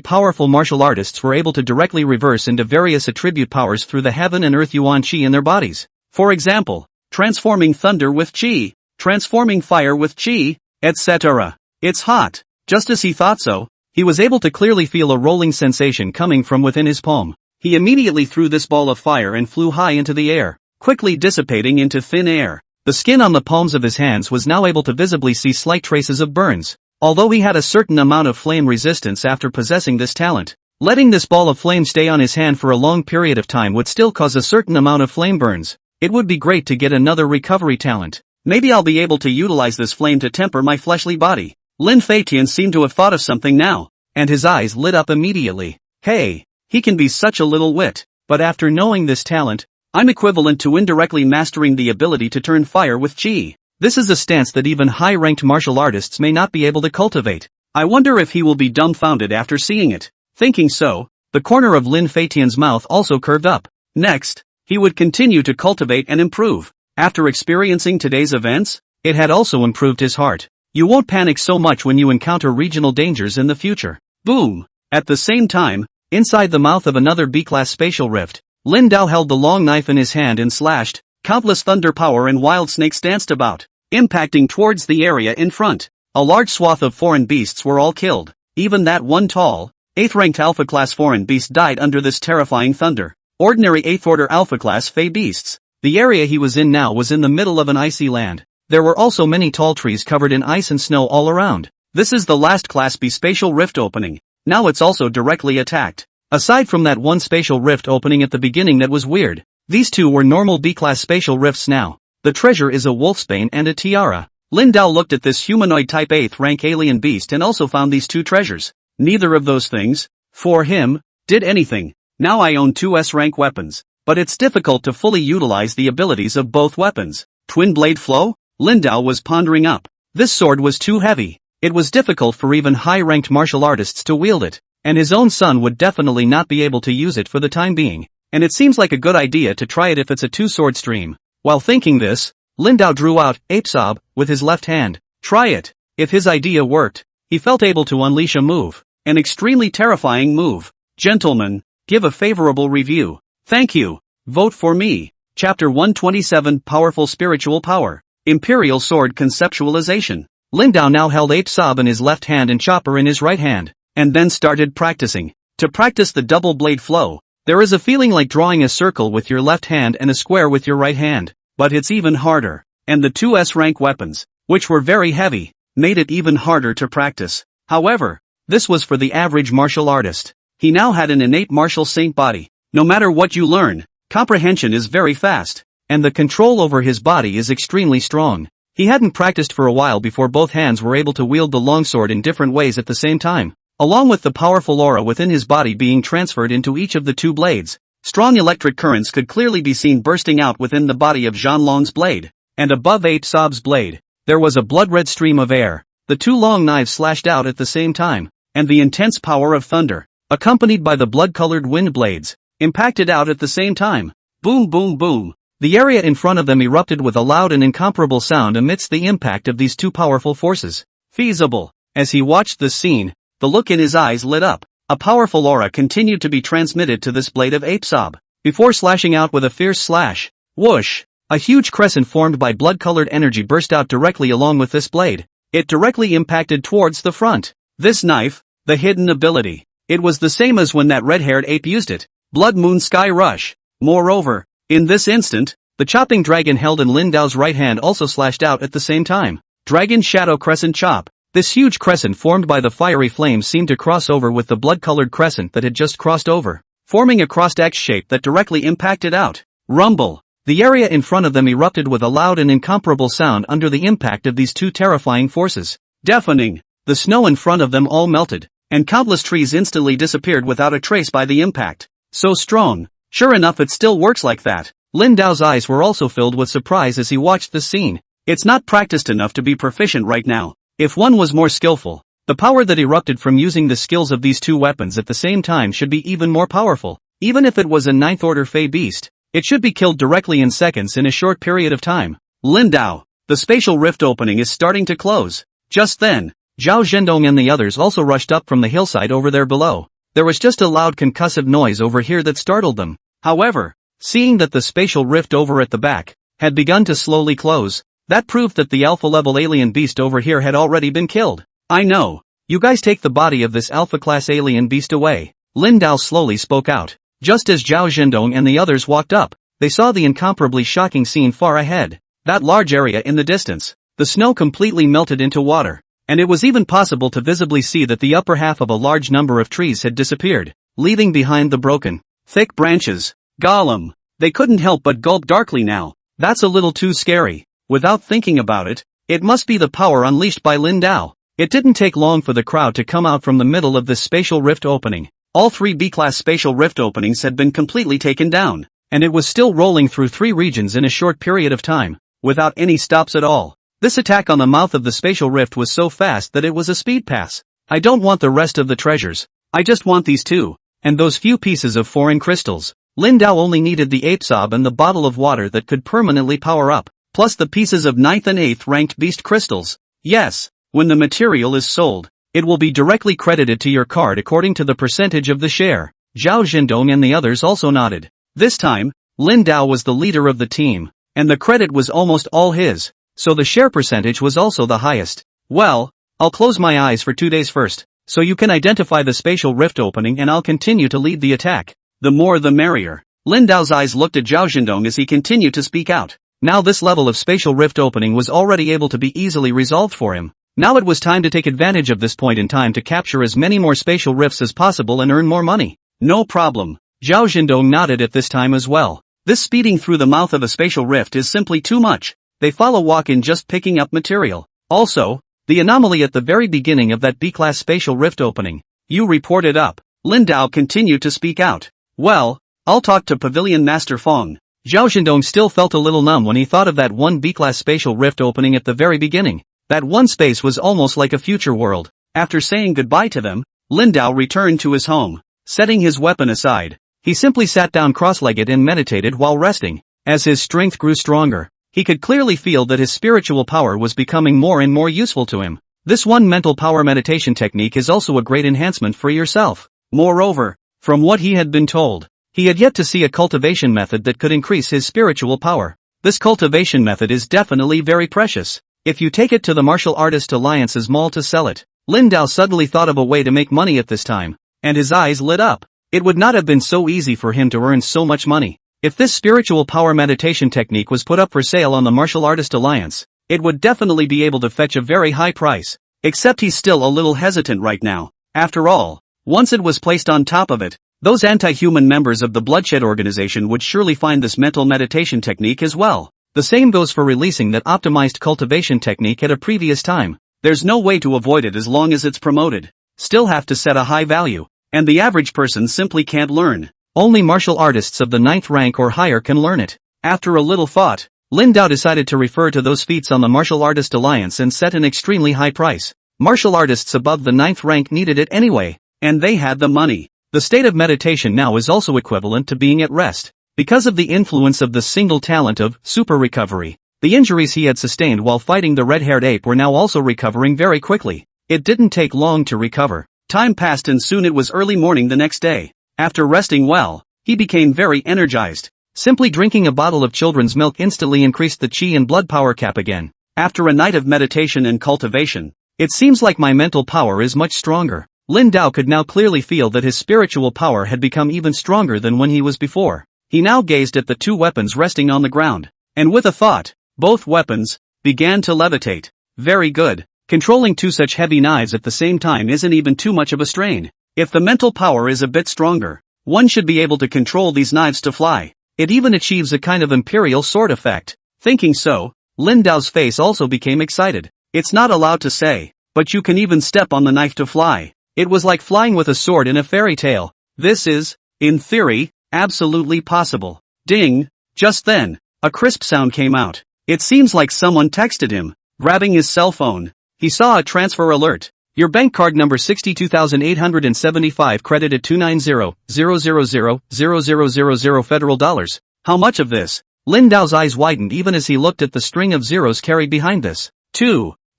powerful martial artists were able to directly reverse into various attribute powers through the heaven and earth yuan qi in their bodies. For example, transforming thunder with qi, transforming fire with qi, etc. It's hot. Just as he thought so, he was able to clearly feel a rolling sensation coming from within his palm. He immediately threw this ball of fire and flew high into the air, quickly dissipating into thin air. The skin on the palms of his hands was now able to visibly see slight traces of burns. Although he had a certain amount of flame resistance after possessing this talent, letting this ball of flame stay on his hand for a long period of time would still cause a certain amount of flame burns. It would be great to get another recovery talent. Maybe I'll be able to utilize this flame to temper my fleshly body. Lin Feitian seemed to have thought of something now, and his eyes lit up immediately. Hey, he can be such a little wit. But after knowing this talent, I'm equivalent to indirectly mastering the ability to turn fire with qi. This is a stance that even high-ranked martial artists may not be able to cultivate. I wonder if he will be dumbfounded after seeing it. Thinking so, the corner of Lin Feitian's mouth also curved up. Next, he would continue to cultivate and improve. After experiencing today's events, it had also improved his heart. You won't panic so much when you encounter regional dangers in the future. Boom! At the same time, inside the mouth of another B-class spatial rift, Lin Dao held the long knife in his hand and slashed. Countless thunder power and wild snakes danced about, impacting towards the area in front. A large swath of foreign beasts were all killed. Even that one tall, 8th-ranked Alpha-class foreign beast died under this terrifying thunder. Ordinary 8th-order Alpha-class Fey beasts. The area he was in now was in the middle of an icy land. There were also many tall trees covered in ice and snow all around. This is the last Class B spatial rift opening. Now it's also directly attacked. Aside from that one spatial rift opening at the beginning that was weird, these two were normal B-class spatial rifts now. The treasure is a wolfsbane and a tiara. Lin Dao looked at this humanoid type 8th rank alien beast and also found these two treasures. Neither of those things, for him, did anything. Now I own two S-rank weapons, but it's difficult to fully utilize the abilities of both weapons. Twin blade flow? Lin Dao was pondering up. This sword was too heavy. It was difficult for even high-ranked martial artists to wield it, and his own son would definitely not be able to use it for the time being. And it seems like a good idea to try it if it's a two-sword stream. While thinking this, Lin Dao drew out Apesob with his left hand. Try it. If his idea worked, he felt able to unleash a move, an extremely terrifying move. Gentlemen, give a favorable review. Thank you. Vote for me. Chapter 127 Powerful Spiritual Power. Imperial Sword Conceptualization. Lin Dao now held Apesob in his left hand and Chopper in his right hand, and then started practicing. To practice the double blade flow, there is a feeling like drawing a circle with your left hand and a square with your right hand, but it's even harder. And the two S-rank weapons, which were very heavy, made it even harder to practice. However, this was for the average martial artist. He now had an innate martial saint body. No matter what you learn, comprehension is very fast, and the control over his body is extremely strong. He hadn't practiced for a while before both hands were able to wield the longsword in different ways at the same time. Along with the powerful aura within his body being transferred into each of the two blades, strong electric currents could clearly be seen bursting out within the body of Zhanlong's blade. And above Apesob's blade, there was a blood-red stream of air. The two long knives slashed out at the same time, and the intense power of thunder, accompanied by the blood-colored wind blades, impacted out at the same time. Boom boom boom. The area in front of them erupted with a loud and incomparable sound amidst the impact of these two powerful forces. Feasible. As he watched the scene, the look in his eyes lit up. A powerful aura continued to be transmitted to this blade of Apesob, before slashing out with a fierce slash. Whoosh! A huge crescent formed by blood-colored energy burst out directly along with this blade. It directly impacted towards the front. This knife, the hidden ability. It was the same as when that red-haired ape used it. Blood Moon Sky Rush. Moreover, in this instant, the chopping dragon held in Lin Dao's right hand also slashed out at the same time. Dragon Shadow Crescent Chop. This huge crescent formed by the fiery flames seemed to cross over with the blood-colored crescent that had just crossed over, forming a crossed X shape that directly impacted out. Rumble! The area in front of them erupted with a loud and incomparable sound under the impact of these two terrifying forces. Deafening! The snow in front of them all melted, and countless trees instantly disappeared without a trace by the impact. So strong! Sure enough, it still works like that. Lin Dao's eyes were also filled with surprise as he watched this scene. It's not practiced enough to be proficient right now. If one was more skillful, the power that erupted from using the skills of these two weapons at the same time should be even more powerful. Even if it was a 9th order Fey beast, it should be killed directly in seconds in a short period of time. Lin Dao, the spatial rift opening is starting to close. Just then, Zhao Zhendong and the others also rushed up from the hillside over there below. There was just a loud concussive noise over here that startled them. However, seeing that the spatial rift over at the back had begun to slowly close, that proved that the alpha-level alien beast over here had already been killed. I know. You guys take the body of this alpha-class alien beast away. Lin Dao slowly spoke out. Just as Zhao Zhendong and the others walked up, they saw the incomparably shocking scene far ahead. That large area in the distance. The snow completely melted into water, and it was even possible to visibly see that the upper half of a large number of trees had disappeared, leaving behind the broken, thick branches. Gollum! They couldn't help but gulp darkly now. That's a little too scary. Without thinking about it, it must be the power unleashed by Lin Dao. It didn't take long for the crowd to come out from the middle of this spatial rift opening. All 3 B-class spatial rift openings had been completely taken down, and it was still rolling through 3 regions in a short period of time, without any stops at all. This attack on the mouth of the spatial rift was so fast that it was a speed pass. I don't want the rest of the treasures. I just want these 2, and those few pieces of foreign crystals. Lin Dao only needed the 8 sob and the bottle of water that could permanently power up, plus the pieces of 9th and 8th ranked beast crystals. Yes, when the material is sold, it will be directly credited to your card according to the percentage of the share. Zhao Zhendong and the others also nodded. This time, Lin Dao was the leader of the team, and the credit was almost all his, so the share percentage was also the highest. Well, I'll close my eyes for 2 days first, so you can identify the spatial rift opening, and I'll continue to lead the attack. The more the merrier. Lin Dao's eyes looked at Zhao Zhendong as he continued to speak out. Now this level of spatial rift opening was already able to be easily resolved for him. Now it was time to take advantage of this point in time to capture as many more spatial rifts as possible and earn more money. No problem. Zhao Zhendong nodded at this time as well. This speeding through the mouth of a spatial rift is simply too much. They follow walk in just picking up material. Also, the anomaly at the very beginning of that B-class spatial rift opening. You reported up. Lin Dao continued to speak out. Well, I'll talk to Pavilion Master Fong. Zhao Zhendong still felt a little numb when he thought of that one B-class spatial rift opening at the very beginning. That one space was almost like a future world. After saying goodbye to them, Lin Dao returned to his home. Setting his weapon aside, he simply sat down cross-legged and meditated while resting. As his strength grew stronger, he could clearly feel that his spiritual power was becoming more and more useful to him. This one mental power meditation technique is also a great enhancement for yourself. Moreover, from what he had been told, he had yet to see a cultivation method that could increase his spiritual power. This cultivation method is definitely very precious. If you take it to the Martial Artist Alliance's mall to sell it. Lin Dao suddenly thought of a way to make money at this time, and his eyes lit up. It would not have been so easy for him to earn so much money. If this spiritual power meditation technique was put up for sale on the Martial Artist Alliance, it would definitely be able to fetch a very high price. Except he's still a little hesitant right now. After all, once it was placed on top of it, those anti-human members of the Bloodshed organization would surely find this mental meditation technique as well. The same goes for releasing that optimized cultivation technique at a previous time. There's no way to avoid it as long as it's promoted. Still have to set a high value, and the average person simply can't learn. Only martial artists of the 9th rank or higher can learn it. After a little thought, Lin Dao decided to refer to those feats on the Martial Artist Alliance and set an extremely high price. Martial artists above the 9th rank needed it anyway, and they had the money. The state of meditation now is also equivalent to being at rest. Because of the influence of the single talent of super recovery, the injuries he had sustained while fighting the red-haired ape were now also recovering very quickly. It didn't take long to recover. Time passed and soon it was early morning the next day. After resting well, he became very energized. Simply drinking a bottle of children's milk instantly increased the chi and blood power cap again. After a night of meditation and cultivation, it seems like my mental power is much stronger. Lin Dao could now clearly feel that his spiritual power had become even stronger than when he was before. He now gazed at the two weapons resting on the ground, and with a thought, both weapons began to levitate. Very good. Controlling two such heavy knives at the same time isn't even too much of a strain. If the mental power is a bit stronger, one should be able to control these knives to fly. It even achieves a kind of imperial sword effect. Thinking so, Lin Dao's face also became excited. It's not allowed to say, but you can even step on the knife to fly. It was like flying with a sword in a fairy tale. This is, in theory, absolutely possible. Ding! Just then, a crisp sound came out. It seems like someone texted him. Grabbing his cell phone, he saw a transfer alert. Your bank card number 62,875 credited 290,000,000 federal dollars. How much of this? Lin Dao's eyes widened even as he looked at the string of zeros carried behind this.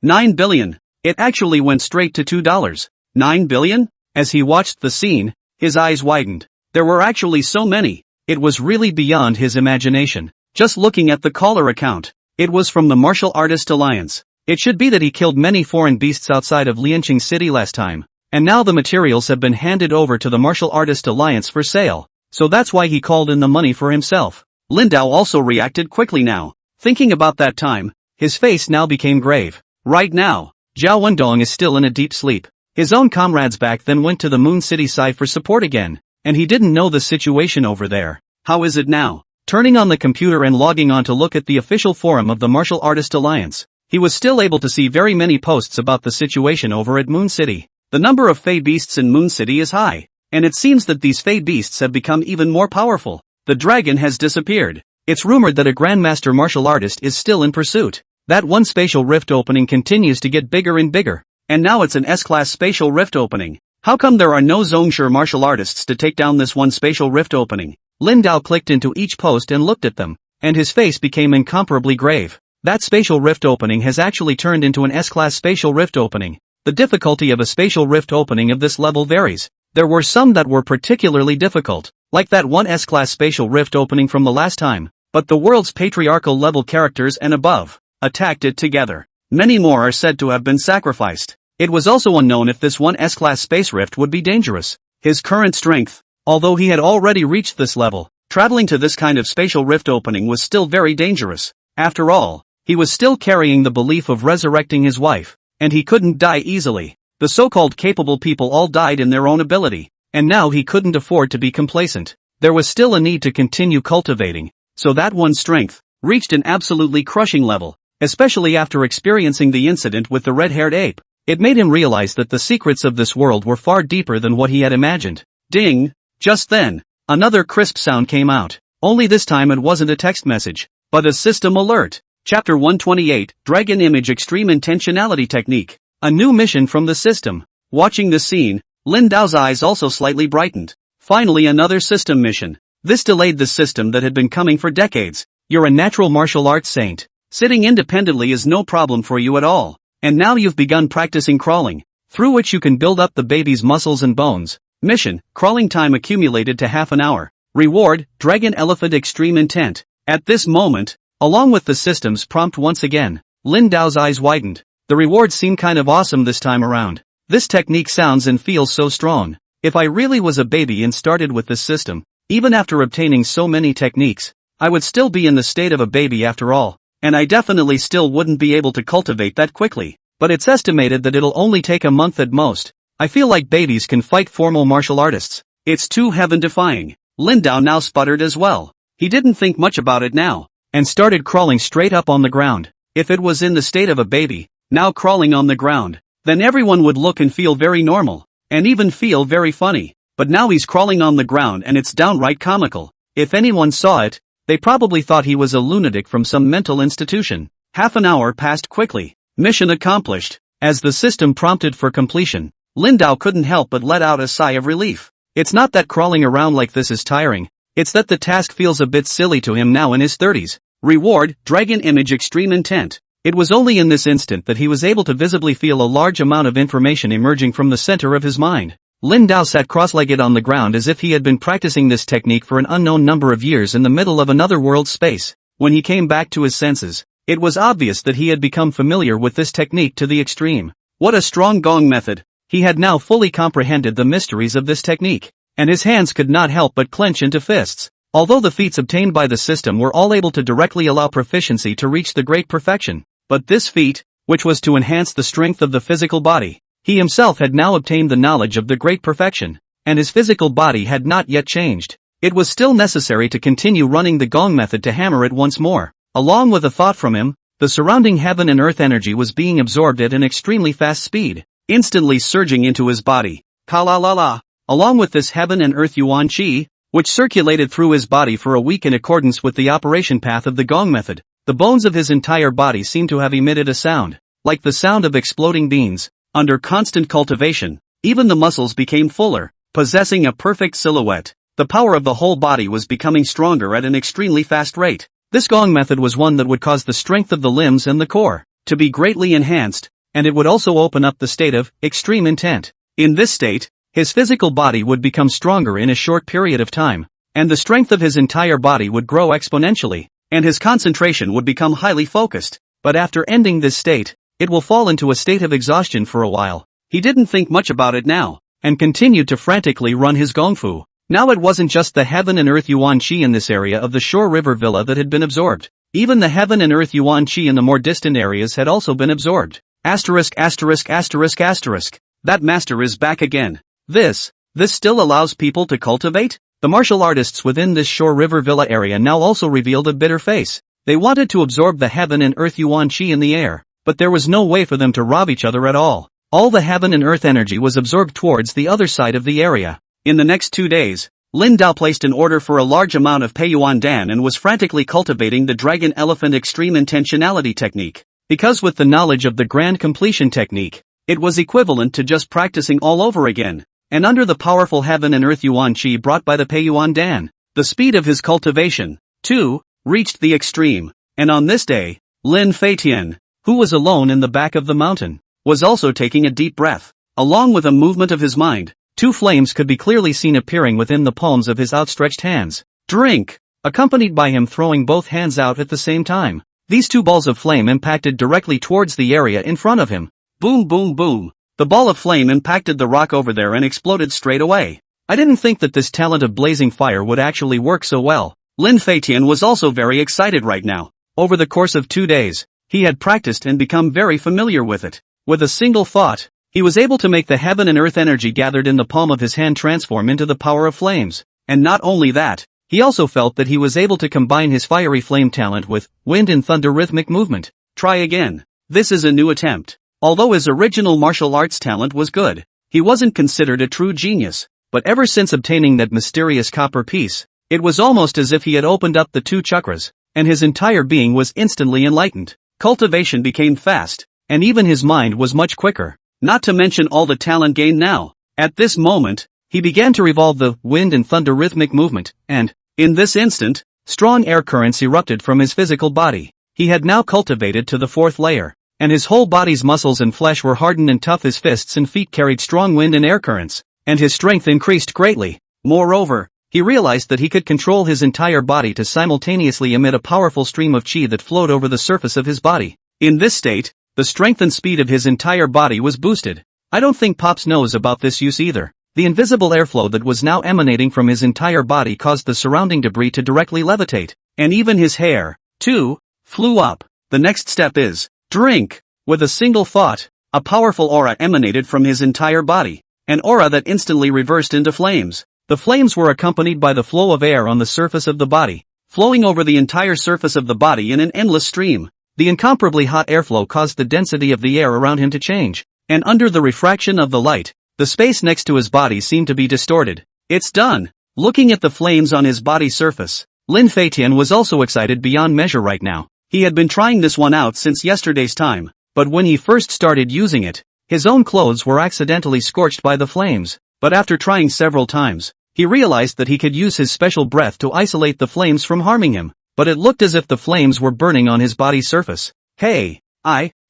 9 billion. It actually went straight to $2. 9 billion? As he watched the scene, his eyes widened. There were actually so many. It was really beyond his imagination. Just looking at the caller account, it was from the Martial Artist Alliance. It should be that he killed many foreign beasts outside of Lianqing City last time, and now the materials have been handed over to the Martial Artist Alliance for sale, so that's why he called in the money for himself. Lin Dao also reacted quickly now. Thinking about that time, his face now became grave. Right now, Zhao Wendong is still in a deep sleep. His own comrades back then went to the Moon City side for support again, and he didn't know the situation over there. How is it now? Turning on the computer and logging on to look at the official forum of the Martial Artist Alliance, he was still able to see very many posts about the situation over at Moon City. The number of Fey beasts in Moon City is high, and it seems that these Fey beasts have become even more powerful. The dragon has disappeared. It's rumored that a grandmaster martial artist is still in pursuit. That one spatial rift opening continues to get bigger and bigger, and now it's an S-class spatial rift opening. How come there are no Zhongshe martial artists to take down this one spatial rift opening? Lin Dao clicked into each post and looked at them, and his face became incomparably grave. That spatial rift opening has actually turned into an S-class spatial rift opening. The difficulty of a spatial rift opening of this level varies. There were some that were particularly difficult, like that one S-class spatial rift opening from the last time, but the world's patriarchal level characters and above attacked it together. Many more are said to have been sacrificed. It was also unknown if this one S-class space rift would be dangerous. His current strength, although he had already reached this level, traveling to this kind of spatial rift opening was still very dangerous. After all, he was still carrying the belief of resurrecting his wife, and he couldn't die easily. The so-called capable people all died in their own ability, and now he couldn't afford to be complacent. There was still a need to continue cultivating, so that one's strength reached an absolutely crushing level, especially after experiencing the incident with the red-haired ape. It made him realize that the secrets of this world were far deeper than what he had imagined. Ding! Just then, another crisp sound came out. Only this time it wasn't a text message, but a system alert. Chapter 128, Dragon Image Extreme Intentionality Technique. A new mission from the system. Watching the scene, Lin Dao's eyes also slightly brightened. Finally another system mission. This delayed the system that had been coming for decades. You're a natural martial arts saint. Sitting independently is no problem for you at all. And now you've begun practicing crawling, through which you can build up the baby's muscles and bones. Mission, crawling time accumulated to half an hour. Reward, Dragon Elephant Extreme Intent. At this moment, along with the system's prompt once again, Lin Dao's eyes widened. The rewards seem kind of awesome this time around. This technique sounds and feels so strong. If I really was a baby and started with this system, even after obtaining so many techniques, I would still be in the state of a baby after all, and I definitely still wouldn't be able to cultivate that quickly. But it's estimated that it'll only take a month at most. I feel like babies can fight formal martial artists. It's too heaven-defying. Lin Dao now sputtered as well. He didn't think much about it now, and started crawling straight up on the ground. If it was in the state of a baby, now crawling on the ground, then everyone would look and feel very normal, and even feel very funny. But now he's crawling on the ground and it's downright comical. If anyone saw it, they probably thought he was a lunatic from some mental institution. Half an hour passed quickly. Mission accomplished. As the system prompted for completion, Lin Dao couldn't help but let out a sigh of relief. It's not that crawling around like this is tiring, it's that the task feels a bit silly to him now in his 30s. Reward, Dragon Image Extreme Intent. It was only in this instant that he was able to visibly feel a large amount of information emerging from the center of his mind. Lin Dao sat cross-legged on the ground as if he had been practicing this technique for an unknown number of years in the middle of another world's space. When he came back to his senses, it was obvious that he had become familiar with this technique to the extreme. What a strong gong method! He had now fully comprehended the mysteries of this technique, and his hands could not help but clench into fists. Although the feats obtained by the system were all able to directly allow proficiency to reach the great perfection, but this feat, which was to enhance the strength of the physical body. He himself had now obtained the knowledge of the great perfection, and his physical body had not yet changed. It was still necessary to continue running the gong method to hammer it once more. Along with a thought from him, the surrounding heaven and earth energy was being absorbed at an extremely fast speed, instantly surging into his body. Ka-la-la-la. Along with this heaven and earth yuan qi, which circulated through his body for a week in accordance with the operation path of the gong method, the bones of his entire body seemed to have emitted a sound, like the sound of exploding beans. Under constant cultivation, even the muscles became fuller, possessing a perfect silhouette. The power of the whole body was becoming stronger at an extremely fast rate. This gong method was one that would cause the strength of the limbs and the core to be greatly enhanced, and it would also open up the state of extreme intent. In this state, his physical body would become stronger in a short period of time, and the strength of his entire body would grow exponentially, and his concentration would become highly focused. But after ending this state, it will fall into a state of exhaustion for a while. He didn't think much about it now, and continued to frantically run his gongfu. Now it wasn't just the heaven and earth yuan qi in this area of the shore river villa that had been absorbed. Even the heaven and earth yuan qi in the more distant areas had also been absorbed. Asterisk asterisk asterisk asterisk. That master is back again. This still allows people to cultivate? The martial artists within this shore river villa area now also revealed a bitter face. They wanted to absorb the heaven and earth yuan qi in the air, but there was no way for them to rob each other at all. All the heaven and earth energy was absorbed towards the other side of the area. In the next 2 days, Lin Dao placed an order for a large amount of Peiyuan Dan and was frantically cultivating the Dragon Elephant Extreme Intentionality technique. Because with the knowledge of the Grand Completion technique, it was equivalent to just practicing all over again. And under the powerful heaven and earth yuan qi brought by the Peiyuan Dan, the speed of his cultivation, too, reached the extreme. And on this day, Lin Feitian, who was alone in the back of the mountain, was also taking a deep breath. Along with a movement of his mind, 2 flames could be clearly seen appearing within the palms of his outstretched hands. Drink! Accompanied by him throwing both hands out at the same time. These 2 balls of flame impacted directly towards the area in front of him. Boom boom boom. The ball of flame impacted the rock over there and exploded straight away. I didn't think that this talent of blazing fire would actually work so well. Lin Feitian was also very excited right now. Over the course of 2 days, he had practiced and become very familiar with it. With a single thought, he was able to make the heaven and earth energy gathered in the palm of his hand transform into the power of flames. And not only that, he also felt that he was able to combine his fiery flame talent with wind and thunder rhythmic movement. Try again. This is a new attempt. Although his original martial arts talent was good, he wasn't considered a true genius. But ever since obtaining that mysterious copper piece, it was almost as if he had opened up the 2 chakras, and his entire being was instantly enlightened. Cultivation became fast, and even his mind was much quicker. Not to mention all the talent gained now. At this moment, he began to revolve the wind and thunder rhythmic movement, and, in this instant, strong air currents erupted from his physical body. He had now cultivated to the 4th layer, and his whole body's muscles and flesh were hardened and tough. His fists and feet carried strong wind and air currents, and his strength increased greatly. Moreover, he realized that he could control his entire body to simultaneously emit a powerful stream of qi that flowed over the surface of his body. In this state, the strength and speed of his entire body was boosted. I don't think Pops knows about this use either. The invisible airflow that was now emanating from his entire body caused the surrounding debris to directly levitate, and even his hair, too, flew up. The next step is, drink! With a single thought, a powerful aura emanated from his entire body, an aura that instantly reversed into flames. The flames were accompanied by the flow of air on the surface of the body, flowing over the entire surface of the body in an endless stream. The incomparably hot airflow caused the density of the air around him to change, and under the refraction of the light, the space next to his body seemed to be distorted. It's done! Looking at the flames on his body surface, Lin Feitian was also excited beyond measure right now. He had been trying this one out since yesterday's time, but when he first started using it, his own clothes were accidentally scorched by the flames. But after trying several times, he realized that he could use his special breath to isolate the flames from harming him. But it looked as if the flames were burning on his body's surface. Hey,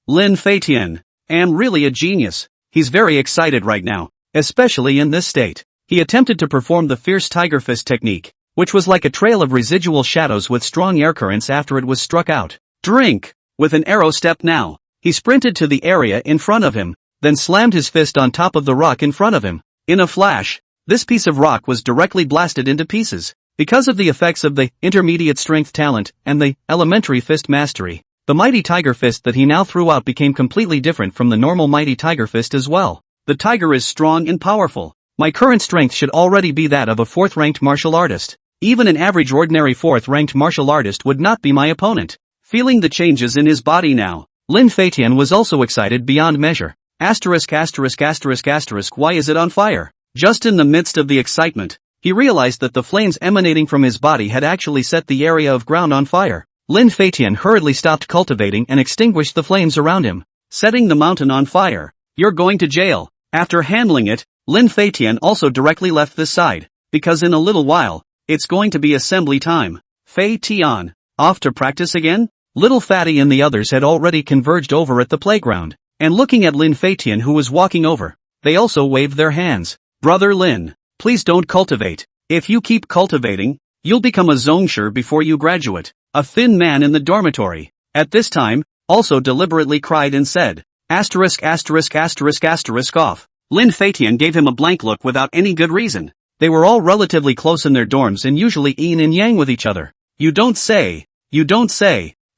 Lin Feitian, am really a genius. He's very excited right now, especially in this state. He attempted to perform the fierce tiger fist technique, which was like a trail of residual shadows with strong air currents after it was struck out. Drink! With an arrow step now, he sprinted to the area in front of him, then slammed his fist on top of the rock in front of him. In a flash, this piece of rock was directly blasted into pieces. Because of the effects of the intermediate strength talent and the elementary fist mastery, The mighty tiger fist that he now threw out became completely different from the normal mighty tiger fist as well. The tiger is strong and powerful. My current strength should already be that of a 4th-ranked martial artist. Even an average ordinary 4th-ranked martial artist would not be my opponent. Feeling the changes in his body now, Lin Feitian was also excited beyond measure. Why is it on fire? Just in the midst of the excitement, he realized that the flames emanating from his body had actually set the area of ground on fire. Lin Feitian hurriedly stopped cultivating and extinguished the flames around him. Setting the mountain on fire. You're going to jail. After handling it, Lin Feitian also directly left this side, because in a little while, it's going to be assembly time. Feitian, off to practice again? Little Fatty and the others had already converged over at the playground, and looking at Lin Feitian who was walking over, they also waved their hands. Brother Lin, please don't cultivate. If you keep cultivating, you'll become a zongsher before you graduate. A thin man in the dormitory, at this time, also deliberately cried and said, off. Lin Feitian gave him a blank look without any good reason. They were all relatively close in their dorms and usually yin and yang with each other. You don't say.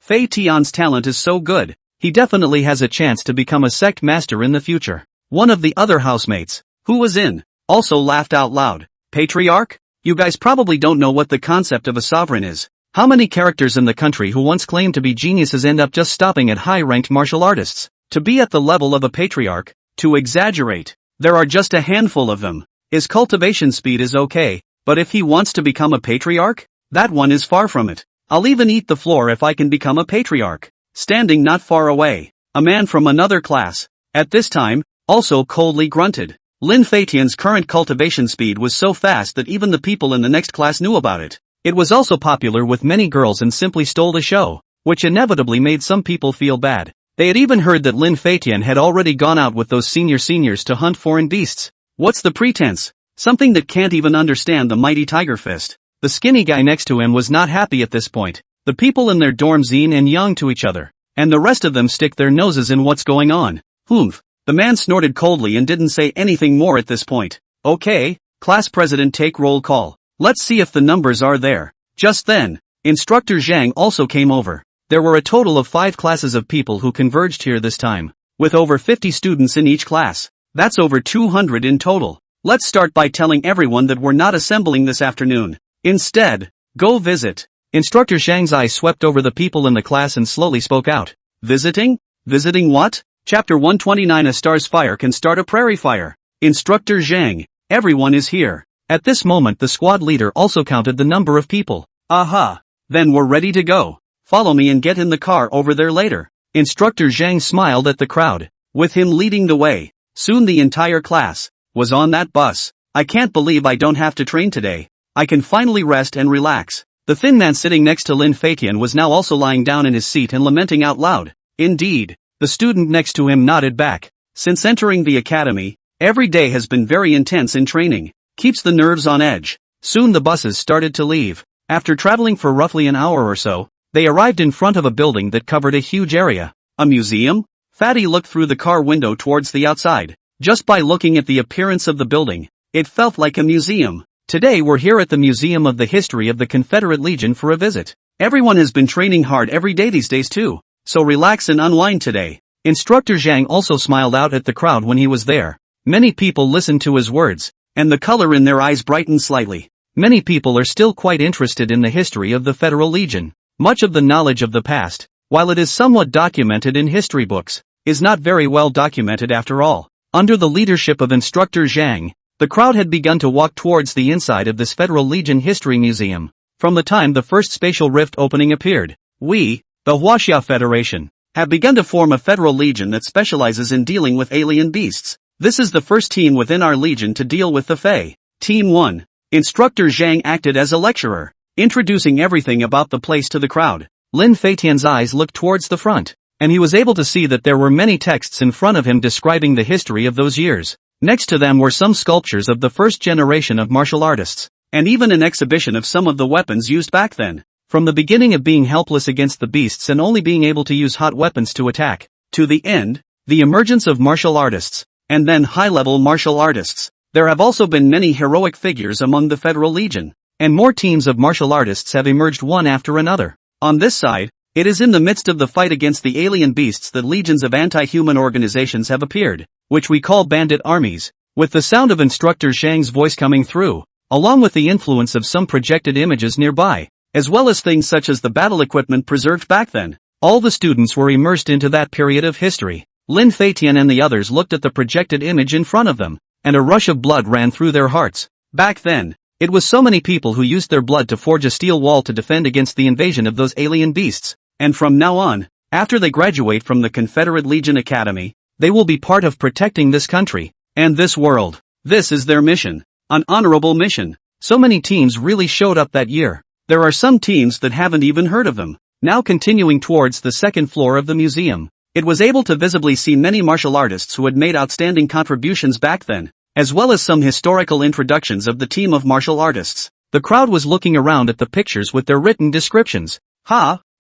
Feitian's talent is so good, he definitely has a chance to become a sect master in the future. One of the other housemates, who was in, also laughed out loud. Patriarch? You guys probably don't know what the concept of a sovereign is. How many characters in the country who once claimed to be geniuses end up just stopping at high-ranked martial artists? To be at the level of a patriarch, to exaggerate, there are just a handful of them. His cultivation speed is okay, but if he wants to become a patriarch, that one is far from it. I'll even eat the floor if I can become a patriarch. Standing not far away, a man from another class, at this time, also coldly grunted. Lin Feitian's current cultivation speed was so fast that even the people in the next class knew about it. It was also popular with many girls and simply stole the show, which inevitably made some people feel bad. They had even heard that Lin Feitian had already gone out with those seniors to hunt foreign beasts. What's the pretense? Something that can't even understand the mighty tiger fist. The skinny guy next to him was not happy at this point. The people in their dorms yin and yang to each other, and the rest of them stick their noses in what's going on. Humph. The man snorted coldly and didn't say anything more at this point. Okay, class president, take roll call. Let's see if the numbers are there. Just then, Instructor Zhang also came over. There were a total of 5 classes of people who converged here this time, with over 50 students in each class. That's over 200 in total. Let's start by telling everyone that we're not assembling this afternoon. Instead, go visit. Instructor Zhang's eyes swept over the people in the class and slowly spoke out. Visiting? Visiting what? Chapter 129. A star's fire can start a prairie fire. Instructor Zhang, everyone is here. At this moment the squad leader also counted the number of people. Aha! Then we're ready to go. Follow me and get in the car over there later. Instructor Zhang smiled at the crowd, with him leading the way. Soon the entire class was on that bus. I can't believe I don't have to train today. I can finally rest and relax. The thin man sitting next to Lin Feitian was now also lying down in his seat and lamenting out loud. Indeed, the student next to him nodded back. Since entering the academy, every day has been very intense in training. Keeps the nerves on edge. Soon the buses started to leave. After traveling for roughly an hour or so, they arrived in front of a building that covered a huge area. A museum? Fatty looked through the car window towards the outside. Just by looking at the appearance of the building, it felt like a museum. Today we're here at the Museum of the History of the Confederate Legion for a visit. Everyone has been training hard every day these days too, so relax and unwind today. Instructor Zhang also smiled out at the crowd when he was there. Many people listened to his words, and the color in their eyes brightened slightly. Many people are still quite interested in the history of the Federal Legion. Much of the knowledge of the past, while it is somewhat documented in history books, is not very well documented after all. Under the leadership of Instructor Zhang, the crowd had begun to walk towards the inside of this Federal Legion History Museum. From the time the first spatial rift opening appeared, we, the Huaxia Federation, have begun to form a Federal Legion that specializes in dealing with alien beasts. This is the first team within our legion to deal with the Fae. Team 1. Instructor Zhang acted as a lecturer, introducing everything about the place to the crowd. Lin Feitian's eyes looked towards the front, and he was able to see that there were many texts in front of him describing the history of those years. Next to them were some sculptures of the first generation of martial artists, and even an exhibition of some of the weapons used back then. From the beginning of being helpless against the beasts and only being able to use hot weapons to attack, to the end, the emergence of martial artists, and then high-level martial artists. There have also been many heroic figures among the Federal Legion, and more teams of martial artists have emerged one after another. On this side, It is in the midst of the fight against the alien beasts that legions of anti-human organizations have appeared, which we call bandit armies, with the sound of Instructor Zhang's voice coming through, along with the influence of some projected images nearby, as well as things such as the battle equipment preserved back then. All the students were immersed into that period of history. Lin Feitian and the others looked at the projected image in front of them, and a rush of blood ran through their hearts. Back then, it was so many people who used their blood to forge a steel wall to defend against the invasion of those alien beasts. And from now on, after they graduate from the Confederate Legion Academy, they will be part of protecting this country, and this world. This is their mission. An honorable mission. So many teams really showed up that year. There are some teams that haven't even heard of them. Now continuing towards the second floor of the museum, it was able to visibly see many martial artists who had made outstanding contributions back then, as well as some historical introductions of the team of martial artists. The crowd was looking around at the pictures with their written descriptions.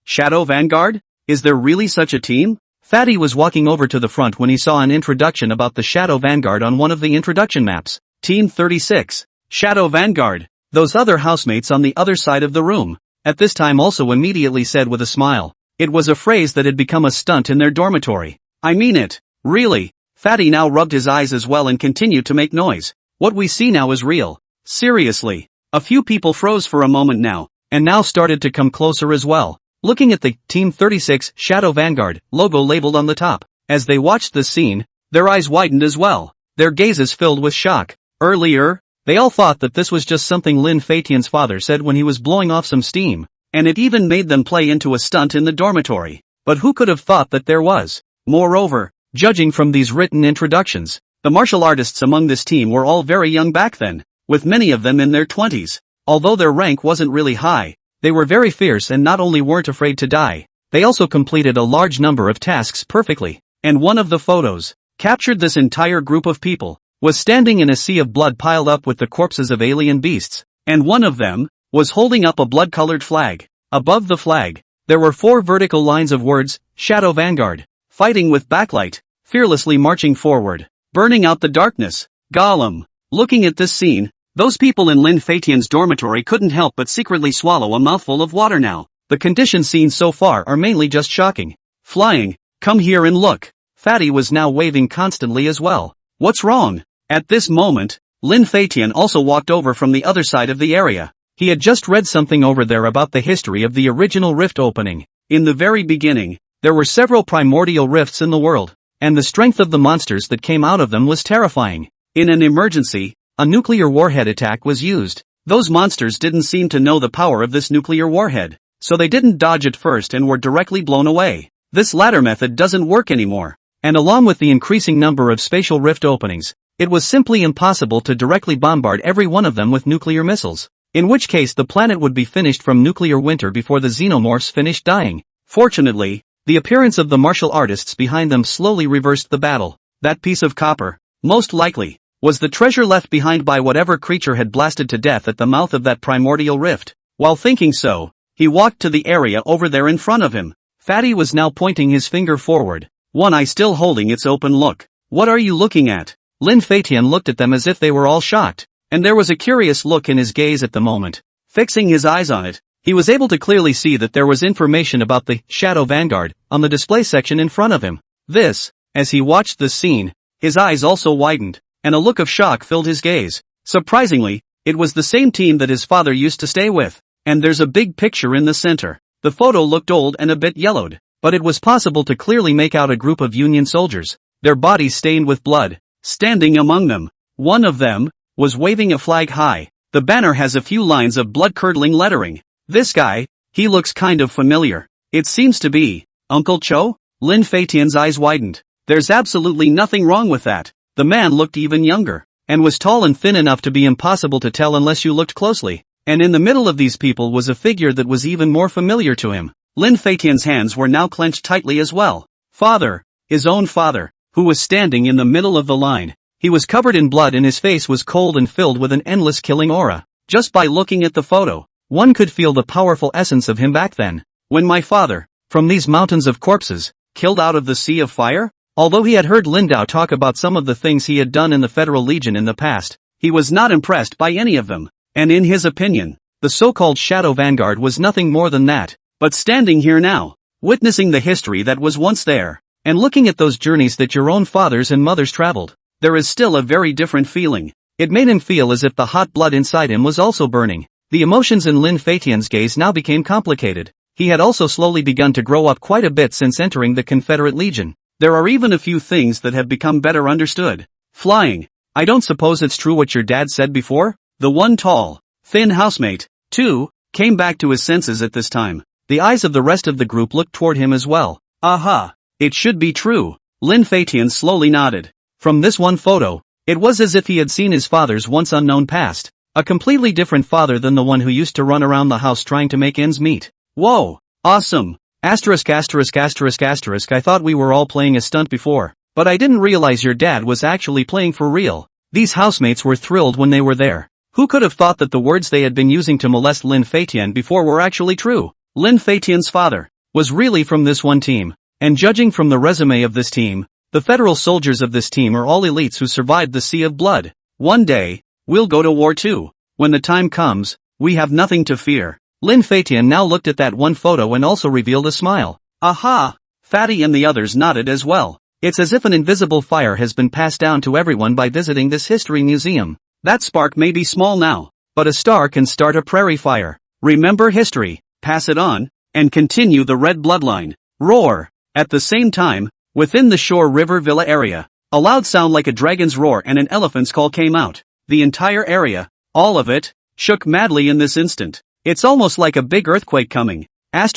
Shadow Vanguard? Is there really such a team? Fatty was walking over to the front when he saw an introduction about the Shadow Vanguard on one of the introduction maps. Team 36. Shadow Vanguard. Those other housemates on the other side of the room, at this time also immediately said with a smile. It was a phrase that had become a stunt in their dormitory. I mean it. Really. Fatty now rubbed his eyes as well and continued to make noise. What we see now is real. Seriously. A few people froze for a moment now, and now started to come closer as well, looking at the Team 36 Shadow Vanguard logo labeled on the top. As they watched this scene, their eyes widened as well, their gazes filled with shock. Earlier, they all thought that this was just something Lin Feitian's father said when he was blowing off some steam, and it even made them play into a stunt in the dormitory. But who could have thought that there was? Moreover, judging from these written introductions, the martial artists among this team were all very young back then, with many of them in their 20s. Although their rank wasn't really high, they were very fierce and not only weren't afraid to die, they also completed a large number of tasks perfectly. And one of the photos, captured this entire group of people, was standing in a sea of blood piled up with the corpses of alien beasts, and one of them was holding up a blood-colored flag. Above the flag, there were 4 vertical lines of words, Shadow Vanguard, fighting with backlight, fearlessly marching forward, burning out the darkness. Gollum. Looking at this scene, those people in Lin Feitian's dormitory couldn't help but secretly swallow a mouthful of water now. The conditions seen so far are mainly just shocking. Flying, come here and look. Fatty was now waving constantly as well. What's wrong? At this moment, Lin Feitian also walked over from the other side of the area. He had just read something over there about the history of the original rift opening. In the very beginning, there were several primordial rifts in the world, and the strength of the monsters that came out of them was terrifying. In an emergency, a nuclear warhead attack was used. Those monsters didn't seem to know the power of this nuclear warhead, so they didn't dodge at first and were directly blown away. This latter method doesn't work anymore, and along with the increasing number of spatial rift openings, it was simply impossible to directly bombard every one of them with nuclear missiles, in which case the planet would be finished from nuclear winter before the xenomorphs finished dying. Fortunately, the appearance of the martial artists behind them slowly reversed the battle. That piece of copper, most likely, was the treasure left behind by whatever creature had blasted to death at the mouth of that primordial rift. While thinking so, he walked to the area over there in front of him. Fatty was now pointing his finger forward, one eye still holding its open look. What are you looking at? Lin Feitian looked at them as if they were all shocked, and there was a curious look in his gaze at the moment. Fixing his eyes on it, he was able to clearly see that there was information about the Shadow Vanguard on the display section in front of him. This, as he watched the scene, his eyes also widened, and a look of shock filled his gaze. Surprisingly, it was the same team that his father used to stay with, and there's a big picture in the center. The photo looked old and a bit yellowed, but it was possible to clearly make out a group of Union soldiers, their bodies stained with blood, standing among them. One of them was waving a flag high. The banner has a few lines of blood-curdling lettering. This guy, he looks kind of familiar. It seems to be Uncle Cho? Lin Feitian's eyes widened. There's absolutely nothing wrong with that. The man looked even younger, and was tall and thin enough to be impossible to tell unless you looked closely. And in the middle of these people was a figure that was even more familiar to him. Lin Feitian's hands were now clenched tightly as well. Father, his own father, who was standing in the middle of the line. He was covered in blood and his face was cold and filled with an endless killing aura. Just by looking at the photo, one could feel the powerful essence of him back then. When my father, from these mountains of corpses, killed out of the sea of fire? Although he had heard Lindau talk about some of the things he had done in the Federal Legion in the past, he was not impressed by any of them. And in his opinion, the so-called Shadow Vanguard was nothing more than that. But standing here now, witnessing the history that was once there, and looking at those journeys that your own fathers and mothers traveled. There is still a very different feeling. It made him feel as if the hot blood inside him was also burning. The emotions in Lin Feitian's gaze now became complicated. He had also slowly begun to grow up quite a bit since entering the Confederate Legion. There are even a few things that have become better understood. Flying. I don't suppose it's true what your dad said before? The one tall, thin housemate, too, came back to his senses at this time. The eyes of the rest of the group looked toward him as well. Aha! It should be true. Lin Feitian slowly nodded. From this one photo, it was as if he had seen his father's once unknown past. A completely different father than the one who used to run around the house trying to make ends meet. Whoa! Awesome! I thought we were all playing a stunt before, but I didn't realize your dad was actually playing for real. These housemates were thrilled when they were there. Who could have thought that the words they had been using to molest Lin Feitian before were actually true? Lin Feitian's father was really from this one team, and judging from the resume of this team, the federal soldiers of this team are all elites who survived the Sea of Blood. One day, we'll go to war too. When the time comes, we have nothing to fear. Lin Feitian now looked at that one photo and also revealed a smile. Aha! Fatty and the others nodded as well. It's as if an invisible fire has been passed down to everyone by visiting this history museum. That spark may be small now, but a star can start a prairie fire. Remember history, pass it on, and continue the red bloodline. Roar! At the same time, within the Shore River Villa area, a loud sound like a dragon's roar and an elephant's call came out. The entire area, all of it, shook madly in this instant. It's almost like a big earthquake coming. What's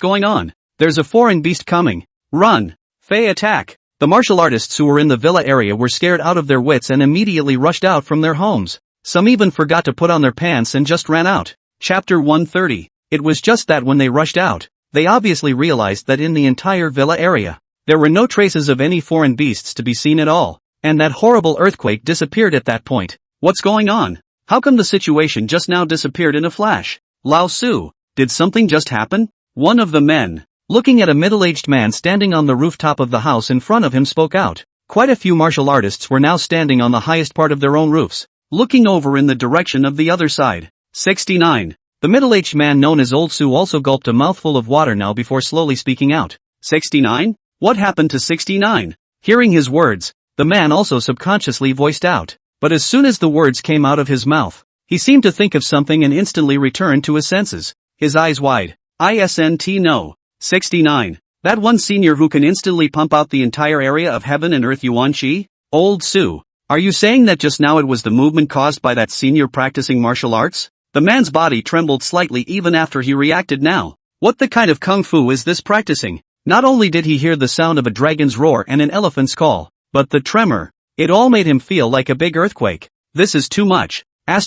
going on? There's a foreign beast coming. Run! Fei, attack! The martial artists who were in the villa area were scared out of their wits and immediately rushed out from their homes. Some even forgot to put on their pants and just ran out. Chapter 130. It was just that when they rushed out, they obviously realized that in the entire villa area, there were no traces of any foreign beasts to be seen at all, and that horrible earthquake disappeared at that point. What's going on? How come the situation just now disappeared in a flash? Lao Su, did something just happen? One of the men, looking at a middle-aged man standing on the rooftop of the house in front of him, spoke out. Quite a few martial artists were now standing on the highest part of their own roofs, looking over in the direction of the other side. 69. The middle-aged man known as Old Su also gulped a mouthful of water now before slowly speaking out. 69? What happened to 69? Hearing his words, the man also subconsciously voiced out. But as soon as the words came out of his mouth, he seemed to think of something and instantly returned to his senses. His eyes wide. ISNT no. 69. That one senior who can instantly pump out the entire area of heaven and earth Yuan Shi? Old Su, are you saying that just now it was the movement caused by that senior practicing martial arts? The man's body trembled slightly even after he reacted now. What the kind of kung fu is this practicing? Not only did he hear the sound of a dragon's roar and an elephant's call, but the tremor. It all made him feel like a big earthquake. This is too much. I'm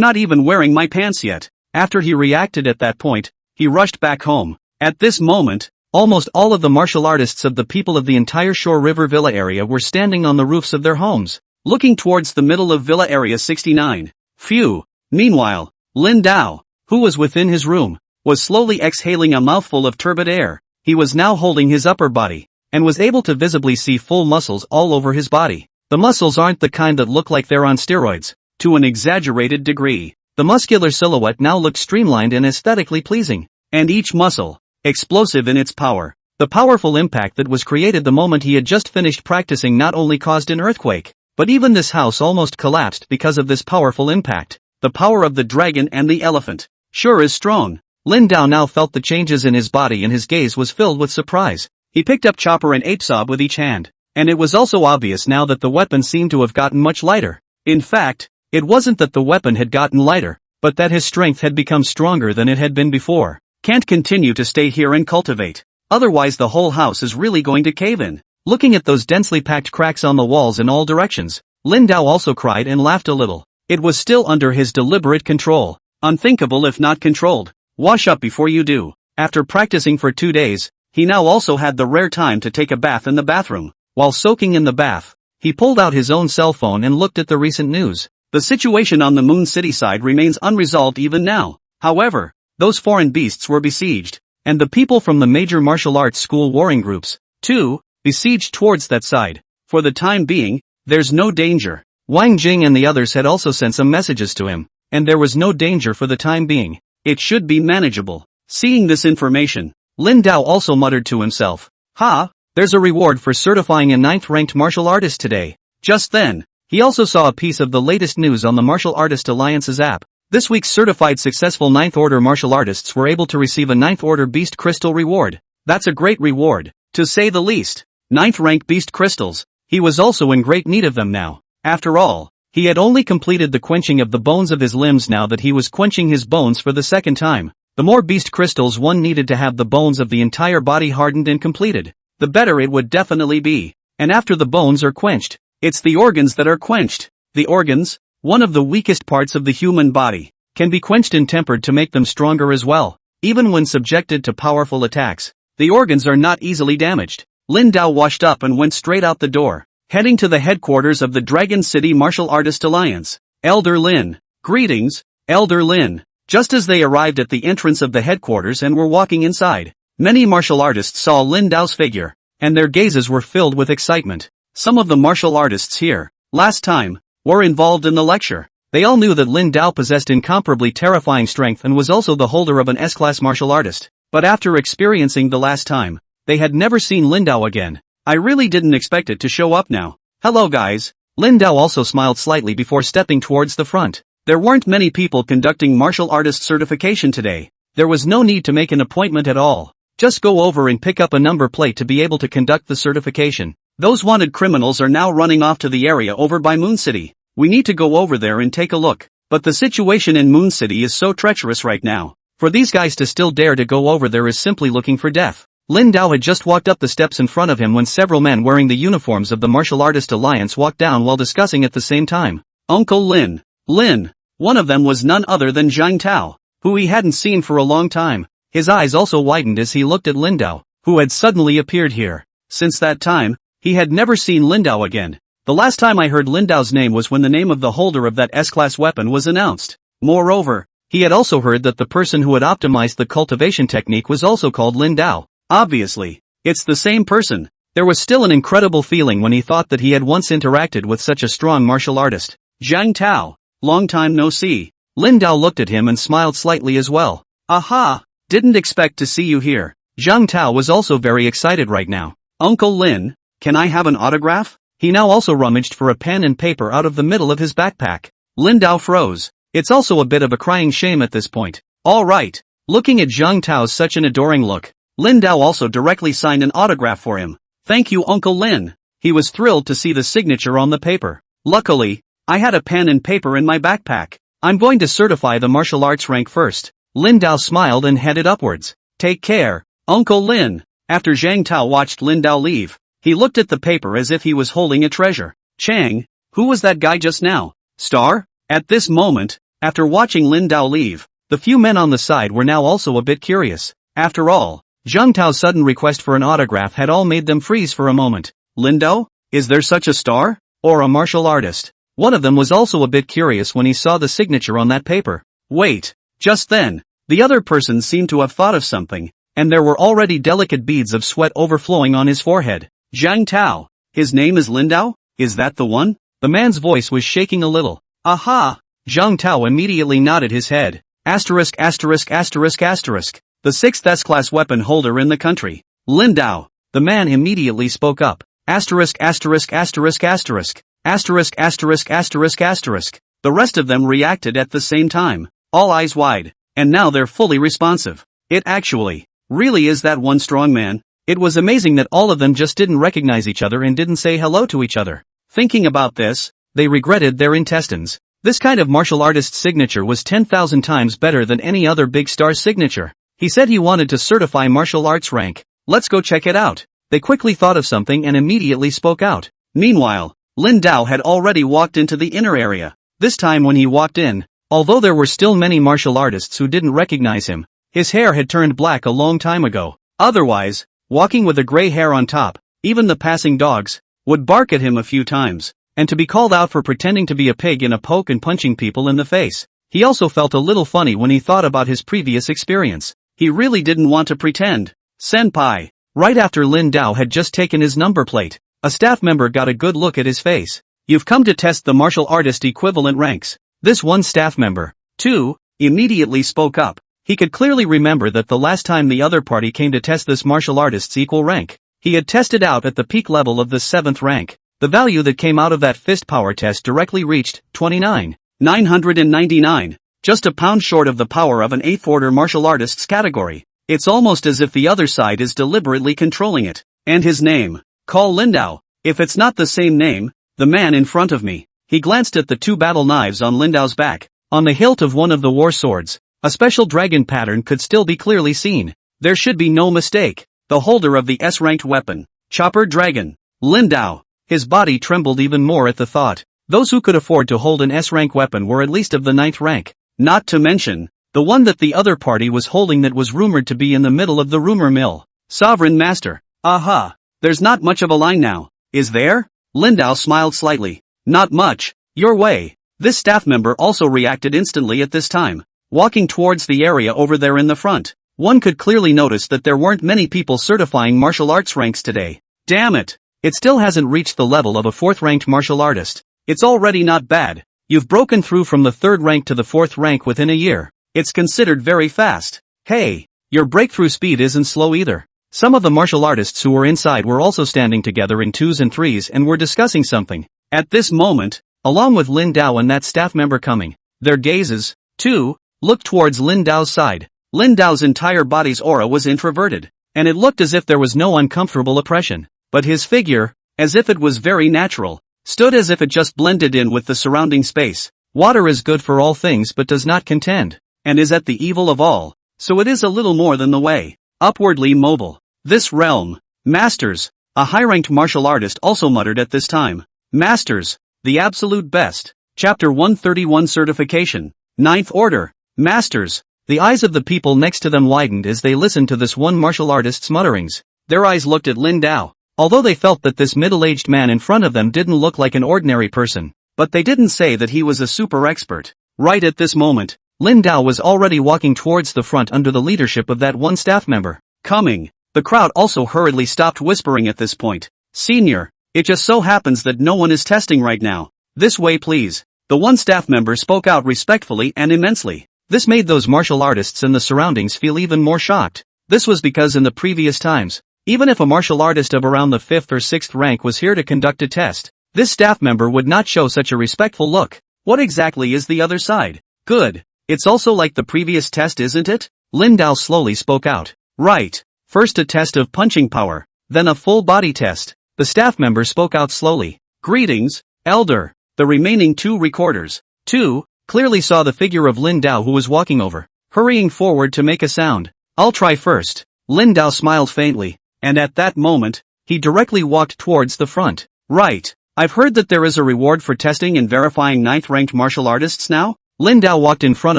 not even wearing my pants yet. After he reacted at that point, he rushed back home. At this moment, almost all of the martial artists of the people of the entire Shore River Villa area were standing on the roofs of their homes, looking towards the middle of Villa Area 69. Phew. Meanwhile, Lin Dao, who was within his room, was slowly exhaling a mouthful of turbid air. He was now holding his upper body, and was able to visibly see full muscles all over his body. The muscles aren't the kind that look like they're on steroids. To an exaggerated degree, the muscular silhouette now looked streamlined and aesthetically pleasing, and each muscle, explosive in its power. The powerful impact that was created the moment he had just finished practicing not only caused an earthquake, but even this house almost collapsed because of this powerful impact. The power of the dragon and the elephant sure is strong. Lin Dao now felt the changes in his body and his gaze was filled with surprise. He picked up chopper and ape saw with each hand, and it was also obvious now that the weapon seemed to have gotten much lighter. In fact, it wasn't that the weapon had gotten lighter, but that his strength had become stronger than it had been before. Can't continue to stay here and cultivate. Otherwise the whole house is really going to cave in. Looking at those densely packed cracks on the walls in all directions, Lin Dao also cried and laughed a little. It was still under his deliberate control. Unthinkable if not controlled. Wash up before you do. After practicing for 2 days, he now also had the rare time to take a bath in the bathroom. While soaking in the bath, he pulled out his own cell phone and looked at the recent news. The situation on the Moon City side remains unresolved even now. However, those foreign beasts were besieged, and the people from the major martial arts school warring groups, too, besieged towards that side. For the time being, there's no danger. Wang Jing and the others had also sent some messages to him, and there was no danger for the time being. It should be manageable. Seeing this information, Lin Dao also muttered to himself, "Ha, there's a reward for certifying a 9th-ranked martial artist today." Just then, he also saw a piece of the latest news on the Martial Artist Alliance's app. This week's certified successful 9th Order martial artists were able to receive a 9th Order Beast Crystal reward. That's a great reward, to say the least. 9th rank Beast Crystals. He was also in great need of them now. After all, he had only completed the quenching of the bones of his limbs. Now that he was quenching his bones for the second time, the more Beast Crystals one needed to have the bones of the entire body hardened and completed, the better it would definitely be. And after the bones are quenched, it's the organs that are quenched. The organs, one of the weakest parts of the human body, can be quenched and tempered to make them stronger as well. Even when subjected to powerful attacks, the organs are not easily damaged. Lin Dao washed up and went straight out the door, heading to the headquarters of the Dragon City Martial Artist Alliance. Elder Lin. Greetings, Elder Lin. Just as they arrived at the entrance of the headquarters and were walking inside, many martial artists saw Lin Dao's figure, and their gazes were filled with excitement. Some of the martial artists here, last time, were involved in the lecture. They all knew that Lin Dao possessed incomparably terrifying strength and was also the holder of an S-class martial artist. But after experiencing the last time, they had never seen Lin Dao again. I really didn't expect it to show up now. Hello guys. Lin Dao also smiled slightly before stepping towards the front. There weren't many people conducting martial artist certification today. There was no need to make an appointment at all. Just go over and pick up a number plate to be able to conduct the certification. Those wanted criminals are now running off to the area over by Moon City. We need to go over there and take a look. But the situation in Moon City is so treacherous right now. For these guys to still dare to go over there is simply looking for death. Lin Dao had just walked up the steps in front of him when several men wearing the uniforms of the Martial Artist Alliance walked down while discussing at the same time. Uncle Lin. Lin. One of them was none other than Zhang Tao, who he hadn't seen for a long time. His eyes also widened as he looked at Lin Dao, who had suddenly appeared here. Since that time, he had never seen Lin Dao again. The last time I heard Lin Dao's name was when the name of the holder of that S-class weapon was announced. Moreover, he had also heard that the person who had optimized the cultivation technique was also called Lin Dao. Obviously, it's the same person. There was still an incredible feeling when he thought that he had once interacted with such a strong martial artist. Zhang Tao, long time no see. Lin Dao looked at him and smiled slightly as well. Aha, didn't expect to see you here. Zhang Tao was also very excited right now. Uncle Lin, can I have an autograph? He now also rummaged for a pen and paper out of the middle of his backpack. Lin Dao froze. It's also a bit of a crying shame at this point. All right. Looking at Zhang Tao's such an adoring look, Lin Dao also directly signed an autograph for him. Thank you Uncle Lin. He was thrilled to see the signature on the paper. Luckily, I had a pen and paper in my backpack. I'm going to certify the martial arts rank first. Lin Dao smiled and headed upwards. Take care, Uncle Lin. After Zhang Tao watched Lin Dao leave, he looked at the paper as if he was holding a treasure. Chang, who was that guy just now? Star? At this moment, after watching Lin Dao leave, the few men on the side were now also a bit curious. After all, Zhang Tao's sudden request for an autograph had all made them freeze for a moment. Lin Dao? Is there such a star? Or a martial artist? One of them was also a bit curious when he saw the signature on that paper. Wait. Just then, the other person seemed to have thought of something, and there were already delicate beads of sweat overflowing on his forehead. Zhang Tao. His name is Lin Dao? Is that the one? The man's voice was shaking a little. Aha! Zhang Tao immediately nodded his head. Asterisk asterisk asterisk asterisk. The 6th S-class weapon holder in the country. Lin Dao. The man immediately spoke up. Asterisk asterisk asterisk asterisk. Asterisk asterisk asterisk asterisk. The rest of them reacted at the same time. All eyes wide. And now they're fully responsive. It actually really is that one strong man. It was amazing that all of them just didn't recognize each other and didn't say hello to each other. Thinking about this, they regretted their intestines. This kind of martial artist's signature was 10,000 times better than any other big star's signature. He said he wanted to certify martial arts rank. Let's go check it out. They quickly thought of something and immediately spoke out. Meanwhile, Lin Dao had already walked into the inner area. This time when he walked in, although there were still many martial artists who didn't recognize him, his hair had turned black a long time ago. Otherwise, walking with a gray hair on top, even the passing dogs would bark at him a few times, and to be called out for pretending to be a pig in a poke and punching people in the face. He also felt a little funny when he thought about his previous experience. He really didn't want to pretend. Senpai. Right after Lin Dao had just taken his number plate, a staff member got a good look at his face. You've come to test the martial artist equivalent ranks. This one staff member, too, immediately spoke up. He could clearly remember that the last time the other party came to test this martial artist's equal rank, he had tested out at the peak level of the 7th rank. The value that came out of that fist power test directly reached 29,999, just a pound short of the power of an 8th order martial artist's category. It's almost as if the other side is deliberately controlling it. And his name? Call Lindao. If it's not the same name, the man in front of me. He glanced at the 2 battle knives on Lindao's back. On the hilt of one of the war swords, a special dragon pattern could still be clearly seen. There should be no mistake. The holder of the S-ranked weapon. Chopper Dragon. Lindao. His body trembled even more at the thought. Those who could afford to hold an S-rank weapon were at least of the 9th rank. Not to mention, the one that the other party was holding that was rumored to be in the middle of the rumor mill. Sovereign Master. Aha. There's not much of a line now, is there? Lindao smiled slightly. Not much. Your way. This staff member also reacted instantly at this time. Walking towards the area over there in the front, one could clearly notice that there weren't many people certifying martial arts ranks today. Damn it. It still hasn't reached the level of a 4th-ranked martial artist. It's already not bad. You've broken through from the 3rd rank to the 4th rank within a year. It's considered very fast. Hey, your breakthrough speed isn't slow either. Some of the martial artists who were inside were also standing together in 2s and 3s and were discussing something. At this moment, along with Lin Dao and that staff member coming, their gazes, too, looked towards Lin Dao's side. Lin Dao's entire body's aura was introverted, and it looked as if there was no uncomfortable oppression. But his figure, as if it was very natural, stood as if it just blended in with the surrounding space. Water is good for all things but does not contend, and is at the evil of all, so it is a little more than the way. Upwardly mobile. This realm. Masters. A high-ranked martial artist also muttered at this time. Masters. The absolute best. Chapter 131 Certification. 9th Order. Masters. The eyes of the people next to them widened as they listened to this one martial artist's mutterings. Their eyes looked at Lin Dao. Although they felt that this middle-aged man in front of them didn't look like an ordinary person, but they didn't say that he was a super expert. Right at this moment, Lin Dao was already walking towards the front under the leadership of that one staff member. Coming. The crowd also hurriedly stopped whispering at this point. Senior, it just so happens that no one is testing right now. This way please. The one staff member spoke out respectfully and immensely. This made those martial artists in the surroundings feel even more shocked. This was because in the previous times, even if a martial artist of around the 5th or 6th rank was here to conduct a test, this staff member would not show such a respectful look. What exactly is the other side? Good. It's also like the previous test, isn't it? Lin Dao slowly spoke out. Right. First a test of punching power, then a full body test. The staff member spoke out slowly. Greetings, Elder. The remaining 2 recorders, too, clearly saw the figure of Lin Dao who was walking over, hurrying forward to make a sound. I'll try first. Lin Dao smiled faintly. And at that moment, he directly walked towards the front. Right. I've heard that there is a reward for testing and verifying 9th-ranked martial artists now? Lin Dao walked in front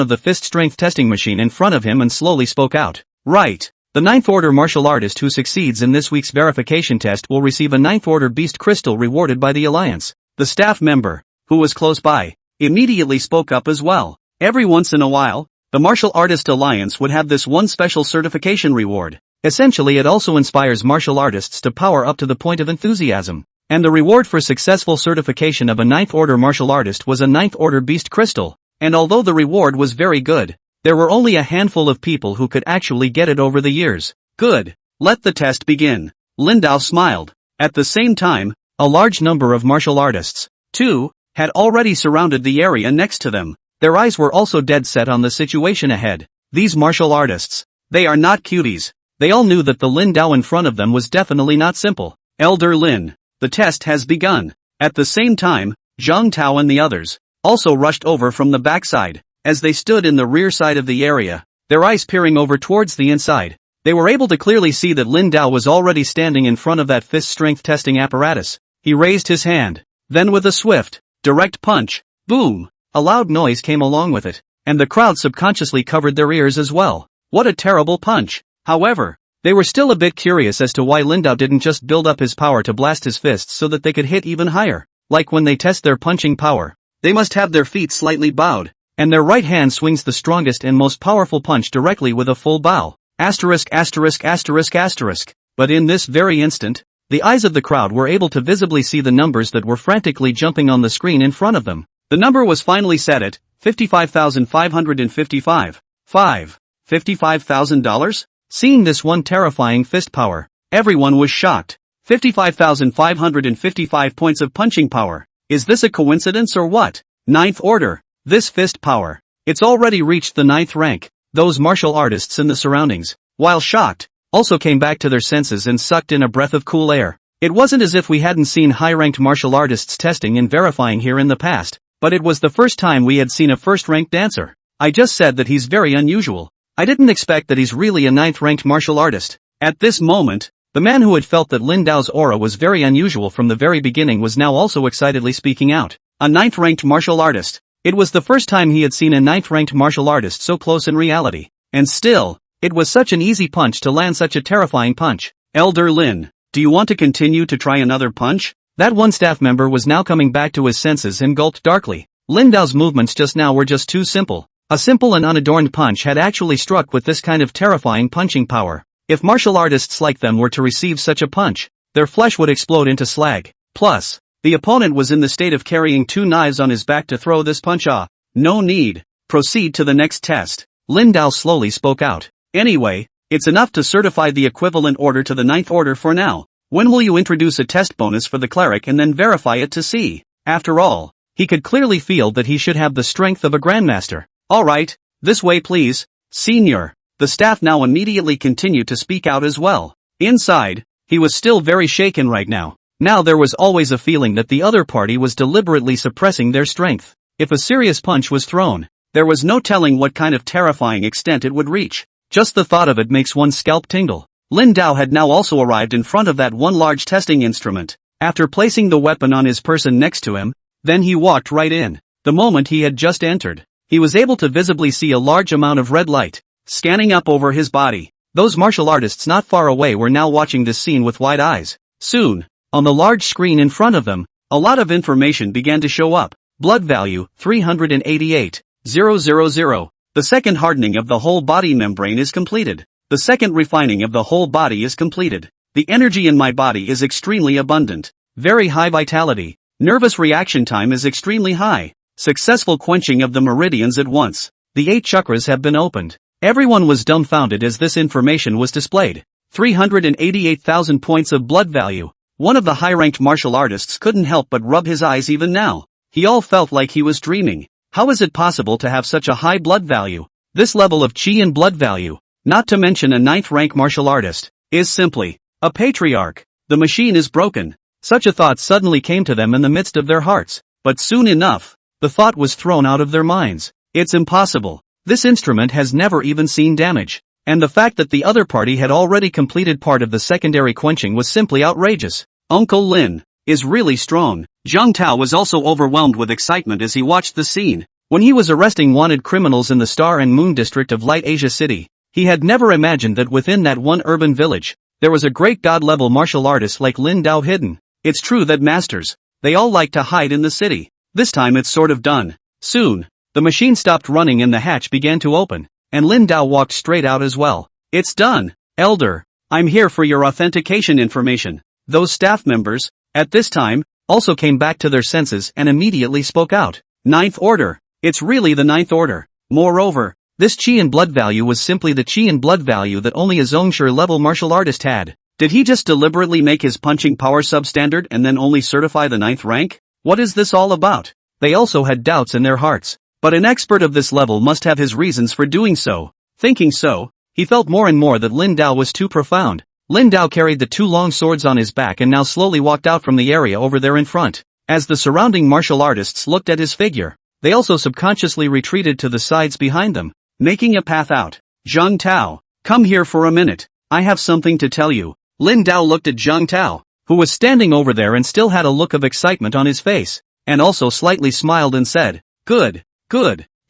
of the fist strength testing machine in front of him and slowly spoke out. Right. The 9th order martial artist who succeeds in this week's verification test will receive a 9th order beast crystal rewarded by the Alliance. The staff member, who was close by, immediately spoke up as well. Every once in a while, the Martial Artist Alliance would have this one special certification reward. Essentially it also inspires martial artists to power up to the point of enthusiasm. And the reward for successful certification of a 9th order martial artist was a 9th order beast crystal. And although the reward was very good, there were only a handful of people who could actually get it over the years. Good. Let the test begin. Lin Dao smiled. At the same time, a large number of martial artists, too, had already surrounded the area next to them. Their eyes were also dead set on the situation ahead. These martial artists, they are not cuties. They all knew that the Lin Dao in front of them was definitely not simple. Elder Lin, the test has begun. At the same time, Zhang Tao and the others also rushed over from the backside. As they stood in the rear side of the area, their eyes peering over towards the inside, they were able to clearly see that Lin Dao was already standing in front of that fist strength testing apparatus. He raised his hand. Then with a swift, direct punch, boom, a loud noise came along with it, and the crowd subconsciously covered their ears as well. What a terrible punch. However, they were still a bit curious as to why Lin Dao didn't just build up his power to blast his fists so that they could hit even higher. Like when they test their punching power, they must have their feet slightly bowed, and their right hand swings the strongest and most powerful punch directly with a full bow. Asterisk asterisk asterisk asterisk. But in this very instant, the eyes of the crowd were able to visibly see the numbers that were frantically jumping on the screen in front of them. The number was finally set at 55,555. 5. $55,000? Seeing this one terrifying fist power, everyone was shocked. 55,555 points of punching power. Is this a coincidence or what? Ninth order. This fist power. It's already reached the 9th rank. Those martial artists in the surroundings, while shocked, also came back to their senses and sucked in a breath of cool air. It wasn't as if we hadn't seen high-ranked martial artists testing and verifying here in the past, but it was the first time we had seen a first-ranked dancer. I just said that he's very unusual. I didn't expect that he's really a 9th-ranked martial artist. At this moment, the man who had felt that Lin Dao's aura was very unusual from the very beginning was now also excitedly speaking out. A 9th-ranked martial artist. It was the first time he had seen a 9th-ranked martial artist so close in reality. And still, it was such an easy punch to land such a terrifying punch. Elder Lin, do you want to continue to try another punch? That one staff member was now coming back to his senses and gulped darkly. Lin Dao's movements just now were just too simple. A simple and unadorned punch had actually struck with this kind of terrifying punching power. If martial artists like them were to receive such a punch, their flesh would explode into slag. Plus, the opponent was in the state of carrying 2 knives on his back to throw this punch. No need. Proceed to the next test. Lin Dao slowly spoke out. Anyway, it's enough to certify the equivalent order to the 9th order for now. When will you introduce a test bonus for the cleric and then verify it to see? After all, he could clearly feel that he should have the strength of a grandmaster. Alright, this way please, senior. The staff now immediately continued to speak out as well. Inside, he was still very shaken right now. Now there was always a feeling that the other party was deliberately suppressing their strength. If a serious punch was thrown, there was no telling what kind of terrifying extent it would reach. Just the thought of it makes one's scalp tingle. Lin Dao had now also arrived in front of that one large testing instrument. After placing the weapon on his person next to him, then he walked right in. The moment he had just entered, he was able to visibly see a large amount of red light scanning up over his body. Those martial artists not far away were now watching this scene with wide eyes. Soon, on the large screen in front of them, a lot of information began to show up. Blood value, 388,000. The second hardening of the whole body membrane is completed. The second refining of the whole body is completed. The energy in my body is extremely abundant. Very high vitality. Nervous reaction time is extremely high. Successful quenching of the meridians at once. The 8 chakras have been opened. Everyone was dumbfounded as this information was displayed. 388,000 points of blood value. One of the high-ranked martial artists couldn't help but rub his eyes even now. He all felt like he was dreaming. How is it possible to have such a high blood value? This level of chi and blood value, not to mention a 9th-rank martial artist, is simply a patriarch. The machine is broken. Such a thought suddenly came to them in the midst of their hearts. But soon enough, the thought was thrown out of their minds. It's impossible. This instrument has never even seen damage. And the fact that the other party had already completed part of the secondary quenching was simply outrageous. Uncle Lin is really strong. Zhang Tao was also overwhelmed with excitement as he watched the scene. When he was arresting wanted criminals in the Star and Moon district of Light Asia City, he had never imagined that within that one urban village, there was a great god-level martial artist like Lin Dao hidden. It's true that masters, they all like to hide in the city. This time it's sort of done. Soon, the machine stopped running and the hatch began to open, and Lin Dao walked straight out as well. It's done. Elder, I'm here for your authentication information. Those staff members, at this time, also came back to their senses and immediately spoke out. 9th order. It's really the 9th order. Moreover, this chi and blood value was simply the chi and blood value that only a Zongshire level martial artist had. Did he just deliberately make his punching power substandard and then only certify the 9th rank? What is this all about? They also had doubts in their hearts. But an expert of this level must have his reasons for doing so. Thinking so, he felt more and more that Lin Dao was too profound. Lin Dao carried the 2 long swords on his back and now slowly walked out from the area over there in front. As the surrounding martial artists looked at his figure, they also subconsciously retreated to the sides behind them, making a path out. Zhang Tao, come here for a minute. I have something to tell you. Lin Dao looked at Zhang Tao, who was standing over there and still had a look of excitement on his face, and also slightly smiled and said, Good.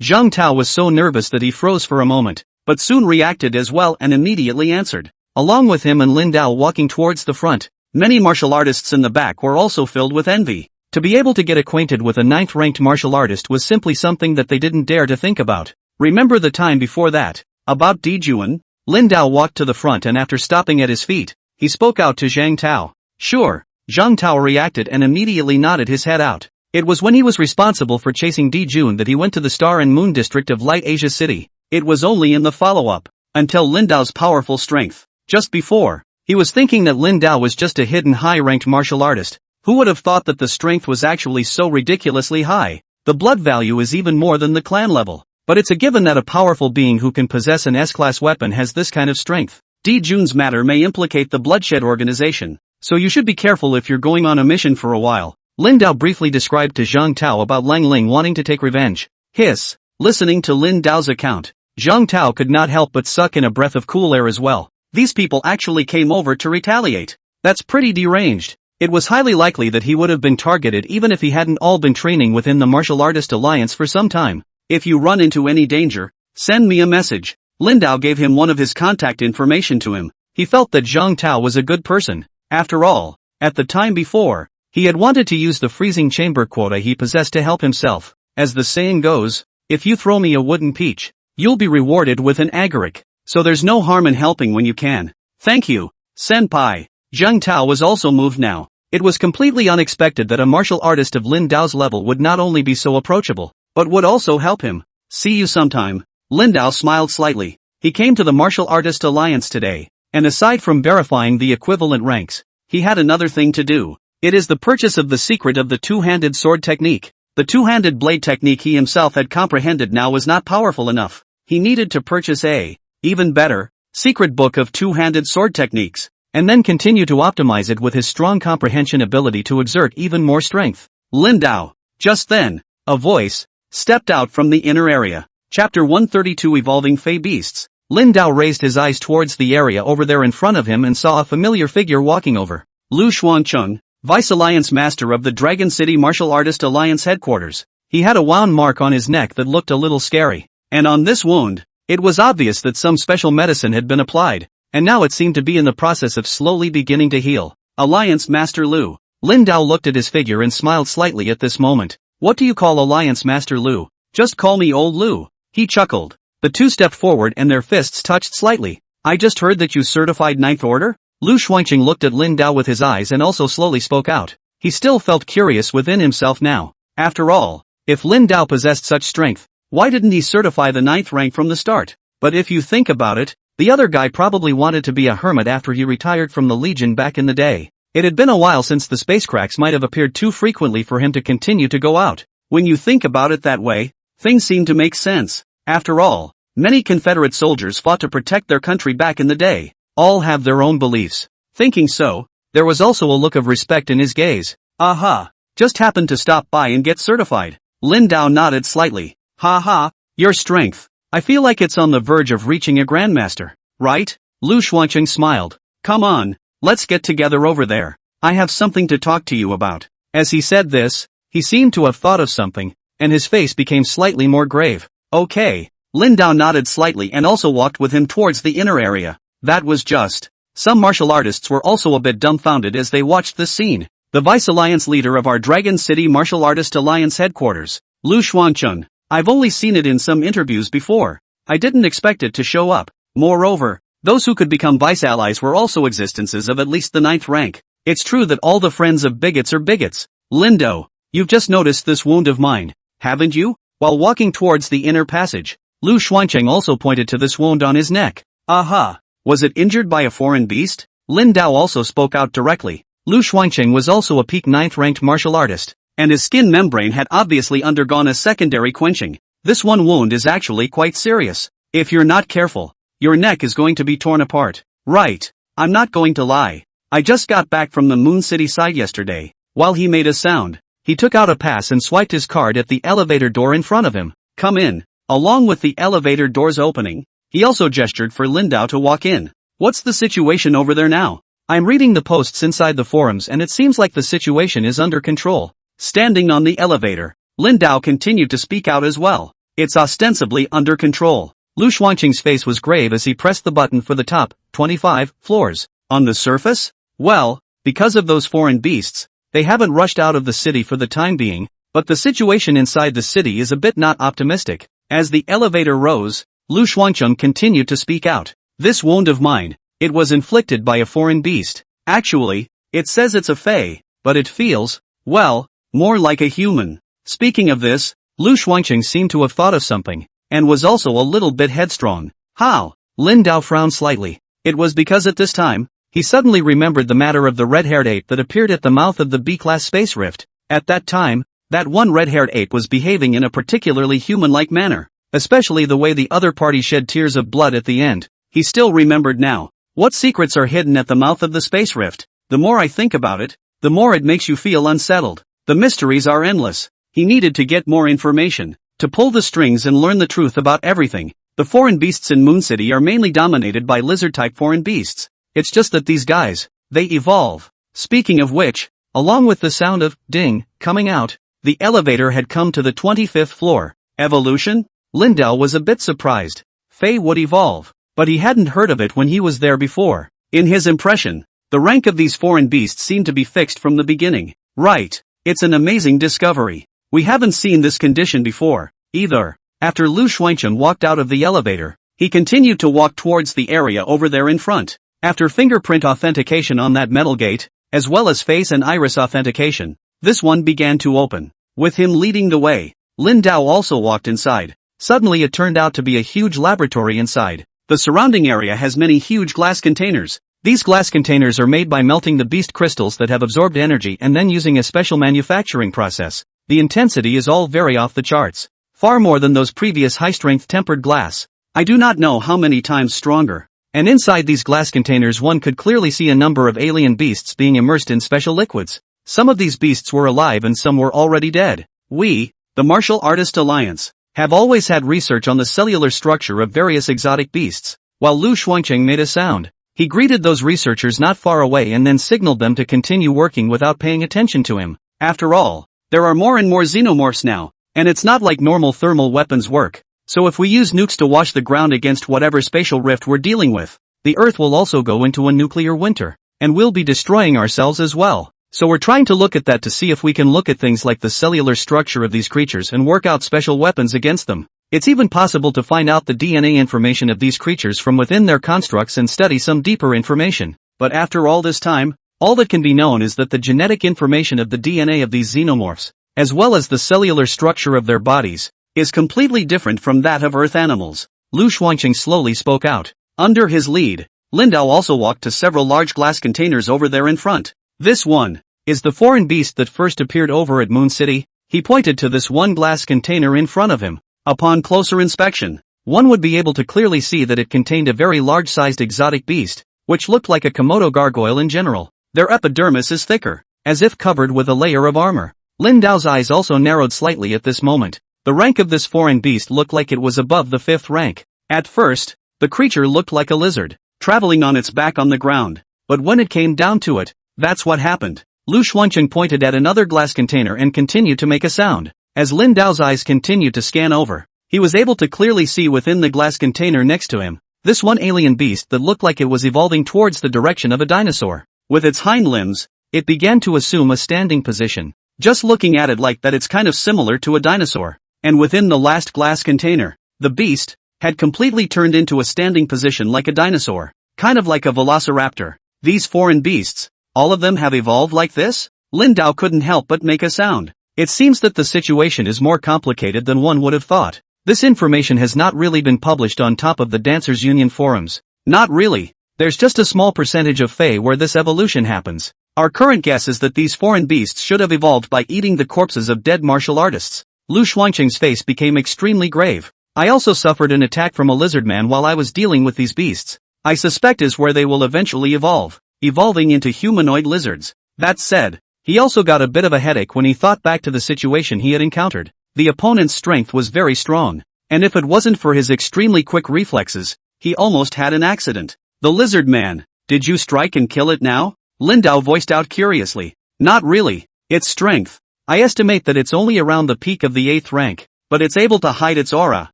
Zhang Tao was so nervous that he froze for a moment, but soon reacted as well and immediately answered. Along with him and Lin Dao walking towards the front, many martial artists in the back were also filled with envy. To be able to get acquainted with a 9th-ranked martial artist was simply something that they didn't dare to think about. Remember the time before that? About Di Juan? Lin Dao walked to the front and after stopping at his feet, he spoke out to Zhang Tao. Sure. Zhang Tao reacted and immediately nodded his head out. It was when he was responsible for chasing Di Jun that he went to the Star and Moon district of Light Asia City. It was only in the follow-up, until Lin Dao's powerful strength. Just before, he was thinking that Lin Dao was just a hidden high-ranked martial artist. Who would have thought that the strength was actually so ridiculously high? The blood value is even more than the clan level. But it's a given that a powerful being who can possess an S-class weapon has this kind of strength. Di Jun's matter may implicate the Bloodshed organization, so you should be careful if you're going on a mission for a while. Lin Dao briefly described to Zhang Tao about Lang Ling wanting to take revenge. Hiss. Listening to Lin Dao's account, Zhang Tao could not help but suck in a breath of cool air as well. These people actually came over to retaliate. That's pretty deranged. It was highly likely that he would have been targeted even if he hadn't all been training within the Martial Artist Alliance for some time. If you run into any danger, send me a message. Lin Dao gave him one of his contact information to him. He felt that Zhang Tao was a good person. After all, at the time before, he had wanted to use the freezing chamber quota he possessed to help himself. As the saying goes, if you throw me a wooden peach, you'll be rewarded with an agaric. So there's no harm in helping when you can. Thank you, senpai. Zhang Tao was also moved now. It was completely unexpected that a martial artist of Lin Dao's level would not only be so approachable, but would also help him. See you sometime. Lin Dao smiled slightly. He came to the Martial Artist Alliance today, and aside from verifying the equivalent ranks, he had another thing to do. It is the purchase of the secret of the two-handed sword technique. The two-handed blade technique he himself had comprehended now was not powerful enough. He needed to purchase a, even better, secret book of two-handed sword techniques, and then continue to optimize it with his strong comprehension ability to exert even more strength. Lin Dao. Just then, a voice stepped out from the inner area. Chapter 132 Evolving Fey Beasts. Lin Dao raised his eyes towards the area over there in front of him and saw a familiar figure walking over. Lu Xuancheng, Vice Alliance Master of the Dragon City Martial Artist Alliance headquarters. He had a wound mark on his neck that looked a little scary. And on this wound, it was obvious that some special medicine had been applied, and now it seemed to be in the process of slowly beginning to heal. Alliance Master Lu. Lin Dao looked at his figure and smiled slightly at this moment. What do you call Alliance Master Lu? Just call me Old Lu. He chuckled. The two stepped forward and their fists touched slightly. I just heard that you certified Ninth Order? Lu Xuanqing looked at Lin Dao with his eyes and also slowly spoke out. He still felt curious within himself now. After all, if Lin Dao possessed such strength, why didn't he certify the 9th rank from the start? But if you think about it, the other guy probably wanted to be a hermit after he retired from the Legion back in the day. It had been a while since the space cracks might have appeared too frequently for him to continue to go out. When you think about it that way, things seem to make sense. After all, many Confederate soldiers fought to protect their country back in the day. All have their own beliefs. Thinking so, there was also a look of respect in his gaze. Aha, just happened to stop by and get certified. Lin Dao nodded slightly. Ha ha, your strength. I feel like it's on the verge of reaching a grandmaster, right? Lu Xuanqing smiled. Come on, let's get together over there. I have something to talk to you about. As he said this, he seemed to have thought of something, and his face became slightly more grave. Okay. Lin Dao nodded slightly and also walked with him towards the inner area. That was just. Some martial artists were also a bit dumbfounded as they watched this scene. The Vice Alliance leader of our Dragon City Martial Artist Alliance headquarters, Lu Xuancheng. I've only seen it in some interviews before. I didn't expect it to show up. Moreover, those who could become vice allies were also existences of at least the 9th rank. It's true that all the friends of bigots are bigots. Lindo, you've just noticed this wound of mine, haven't you? While walking towards the inner passage, Lu Xuancheng also pointed to this wound on his neck. Aha! Was it injured by a foreign beast? Lin Dao also spoke out directly. Lu Xuancheng was also a peak 9th ranked martial artist, and his skin membrane had obviously undergone a secondary quenching. This one wound is actually quite serious. If you're not careful, your neck is going to be torn apart. Right. I'm not going to lie. I just got back from the Moon City side yesterday. While he made a sound, he took out a pass and swiped his card at the elevator door in front of him. Come in. Along with the elevator doors opening, he also gestured for Lin Dao to walk in. What's the situation over there now? I'm reading the posts inside the forums and it seems like the situation is under control. Standing on the elevator, Lin Dao continued to speak out as well. It's ostensibly under control. Lu Xuanqing's face was grave as he pressed the button for the top 25 floors. On the surface? Well, because of those foreign beasts, they haven't rushed out of the city for the time being, but the situation inside the city is a bit not optimistic. As the elevator rose, Lu Xuancheng continued to speak out. This wound of mine, it was inflicted by a foreign beast. Actually, it says it's a fey, but it feels, well, more like a human. Speaking of this, Lu Xuancheng seemed to have thought of something, and was also a little bit headstrong. How? Lin Dao frowned slightly. It was because at this time, he suddenly remembered the matter of the red-haired ape that appeared at the mouth of the B-class space rift. At that time, that one red-haired ape was behaving in a particularly human-like manner, especially the way the other party shed tears of blood at the end. He still remembered now. What secrets are hidden at the mouth of the space rift? The more I think about it, the more it makes you feel unsettled. The mysteries are endless. He needed to get more information, to pull the strings and learn the truth about everything. The foreign beasts in Moon City are mainly dominated by lizard-type foreign beasts. It's just that these guys, they evolve. Speaking of which, along with the sound of ding coming out, the elevator had come to the 25th floor. Evolution? Lin Dao was a bit surprised. Fae would evolve, but he hadn't heard of it when he was there before. In his impression, the rank of these foreign beasts seemed to be fixed from the beginning. Right. It's an amazing discovery. We haven't seen this condition before, either. After Lu Xuancheng walked out of the elevator, he continued to walk towards the area over there in front. After fingerprint authentication on that metal gate, as well as face and iris authentication, this one began to open. With him leading the way, Lin Dao also walked inside. Suddenly it turned out to be a huge laboratory inside. The surrounding area has many huge glass containers. These glass containers are made by melting the beast crystals that have absorbed energy and then using a special manufacturing process. The intensity is all very off the charts. Far more than those previous high-strength tempered glass. I do not know how many times stronger. And inside these glass containers one could clearly see a number of alien beasts being immersed in special liquids. Some of these beasts were alive and some were already dead. We, the Martial Artist Alliance, have always had research on the cellular structure of various exotic beasts. While Lu Xuancheng made a sound, he greeted those researchers not far away and then signaled them to continue working without paying attention to him. After all, there are more and more xenomorphs now, and it's not like normal thermal weapons work. So if we use nukes to wash the ground against whatever spatial rift we're dealing with, the Earth will also go into a nuclear winter, and we'll be destroying ourselves as well. So we're trying to look at that to see if we can look at things like the cellular structure of these creatures and work out special weapons against them. It's even possible to find out the DNA information of these creatures from within their constructs and study some deeper information. But after all this time, all that can be known is that the genetic information of the DNA of these xenomorphs, as well as the cellular structure of their bodies, is completely different from that of Earth animals. Lu Xuancheng slowly spoke out. Under his lead, Lin Dao also walked to several large glass containers over there in front. This one is the foreign beast that first appeared over at Moon City. He pointed to this one glass container in front of him. Upon closer inspection, one would be able to clearly see that it contained a very large-sized exotic beast, which looked like a Komodo gargoyle in general. Their epidermis is thicker, as if covered with a layer of armor. Lin Dao's eyes also narrowed slightly at this moment. The rank of this foreign beast looked like it was above the 5th rank. At first, the creature looked like a lizard, traveling on its back on the ground. But when it came down to it, that's what happened. Lu Xuancheng pointed at another glass container and continued to make a sound. As Lin Dao's eyes continued to scan over, he was able to clearly see within the glass container next to him, this one alien beast that looked like it was evolving towards the direction of a dinosaur. With its hind limbs, it began to assume a standing position. Just looking at it like that, it's kind of similar to a dinosaur. And within the last glass container, the beast had completely turned into a standing position like a dinosaur, kind of like a velociraptor. These foreign beasts, all of them have evolved like this? Lin Dao couldn't help but make a sound. It seems that the situation is more complicated than one would have thought. This information has not really been published on top of the Dancers Union forums. Not really. There's just a small percentage of Fae where this evolution happens. Our current guess is that these foreign beasts should have evolved by eating the corpses of dead martial artists. Lu Xuancheng's face became extremely grave. I also suffered an attack from a lizard man while I was dealing with these beasts. I suspect is where they will eventually evolve, evolving into humanoid lizards. That said, he also got a bit of a headache when he thought back to the situation he had encountered. The opponent's strength was very strong, and if it wasn't for his extremely quick reflexes, he almost had an accident. The lizard man, did you strike and kill it now? Lin Dao voiced out curiously. Not really. Its strength, I estimate that it's only around the peak of the 8th rank, but it's able to hide its aura,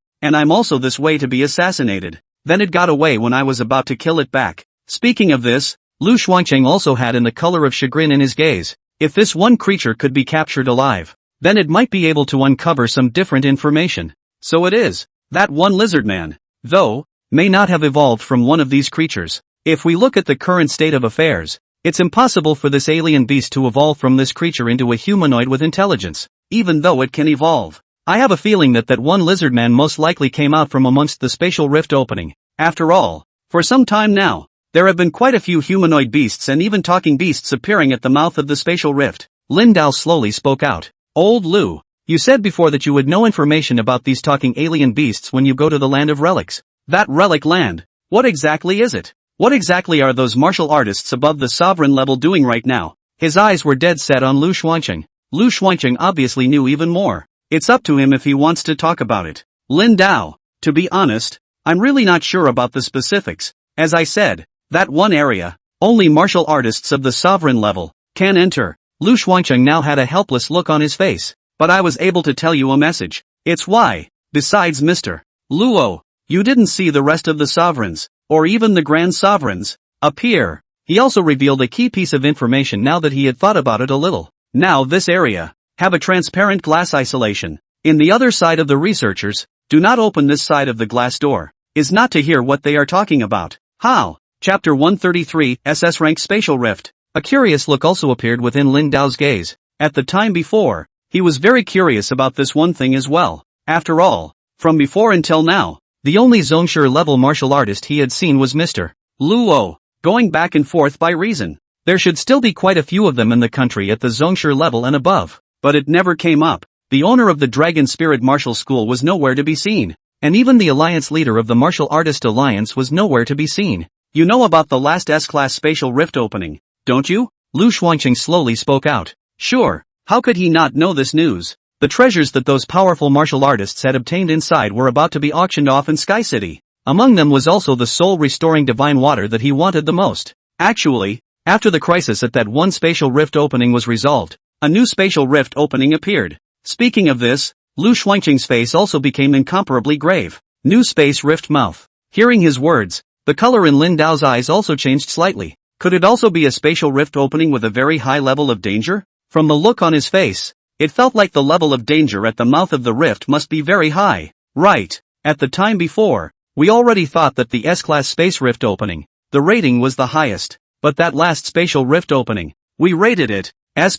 and I'm also this way to be assassinated. Then it got away when I was about to kill it back. Speaking of this, Lu Xuancheng also had in the color of chagrin in his gaze. If this one creature could be captured alive, then it might be able to uncover some different information. So it is. That one lizard man, though, may not have evolved from one of these creatures. If we look at the current state of affairs, it's impossible for this alien beast to evolve from this creature into a humanoid with intelligence, even though it can evolve. I have a feeling that one lizard man most likely came out from amongst the spatial rift opening. After all, for some time now, there have been quite a few humanoid beasts and even talking beasts appearing at the mouth of the spatial rift. Lin Dao slowly spoke out. Old Lu, you said before that you would know information about these talking alien beasts when you go to the land of relics. That relic land, what exactly is it? What exactly are those martial artists above the sovereign level doing right now? His eyes were dead set on Lu Xuancheng. Lu Xuancheng obviously knew even more. It's up to him if he wants to talk about it. Lin Dao, to be honest, I'm really not sure about the specifics. As I said, that one area, only martial artists of the sovereign level can enter. Lu Xuancheng now had a helpless look on his face. But I was able to tell you a message. It's why, besides Mr. Luo, you didn't see the rest of the sovereigns, or even the grand sovereigns, appear. He also revealed a key piece of information now that he had thought about it a little. Now this area, have a transparent glass isolation. In the other side of the researchers, do not open this side of the glass door, is not to hear what they are talking about. How? Chapter 133, SS Rank Spatial Rift. A curious look also appeared within Lin Dao's gaze. At the time before, he was very curious about this one thing as well. After all, from before until now, the only Zhongshu level martial artist he had seen was Mr. Luo, going back and forth by reason. There should still be quite a few of them in the country at the Zhongshu level and above, but it never came up. The owner of the Dragon Spirit Martial School was nowhere to be seen, and even the alliance leader of the Martial Artist Alliance was nowhere to be seen. You know about the last S-Class Spatial Rift opening, don't you? Lu Xuancheng slowly spoke out. Sure, how could he not know this news? The treasures that those powerful martial artists had obtained inside were about to be auctioned off in Sky City. Among them was also the soul-restoring divine water that he wanted the most. Actually, after the crisis at that one spatial rift opening was resolved, a new spatial rift opening appeared. Speaking of this, Lu Xuancheng's face also became incomparably grave. New space rift mouth. Hearing his words, the color in Lin Dao's eyes also changed slightly. Could it also be a spatial rift opening with a very high level of danger? From the look on his face, it felt like the level of danger at the mouth of the rift must be very high. Right. At the time before, we already thought that the S-Class Space Rift opening, the rating was the highest. But that last spatial rift opening, we rated it S+.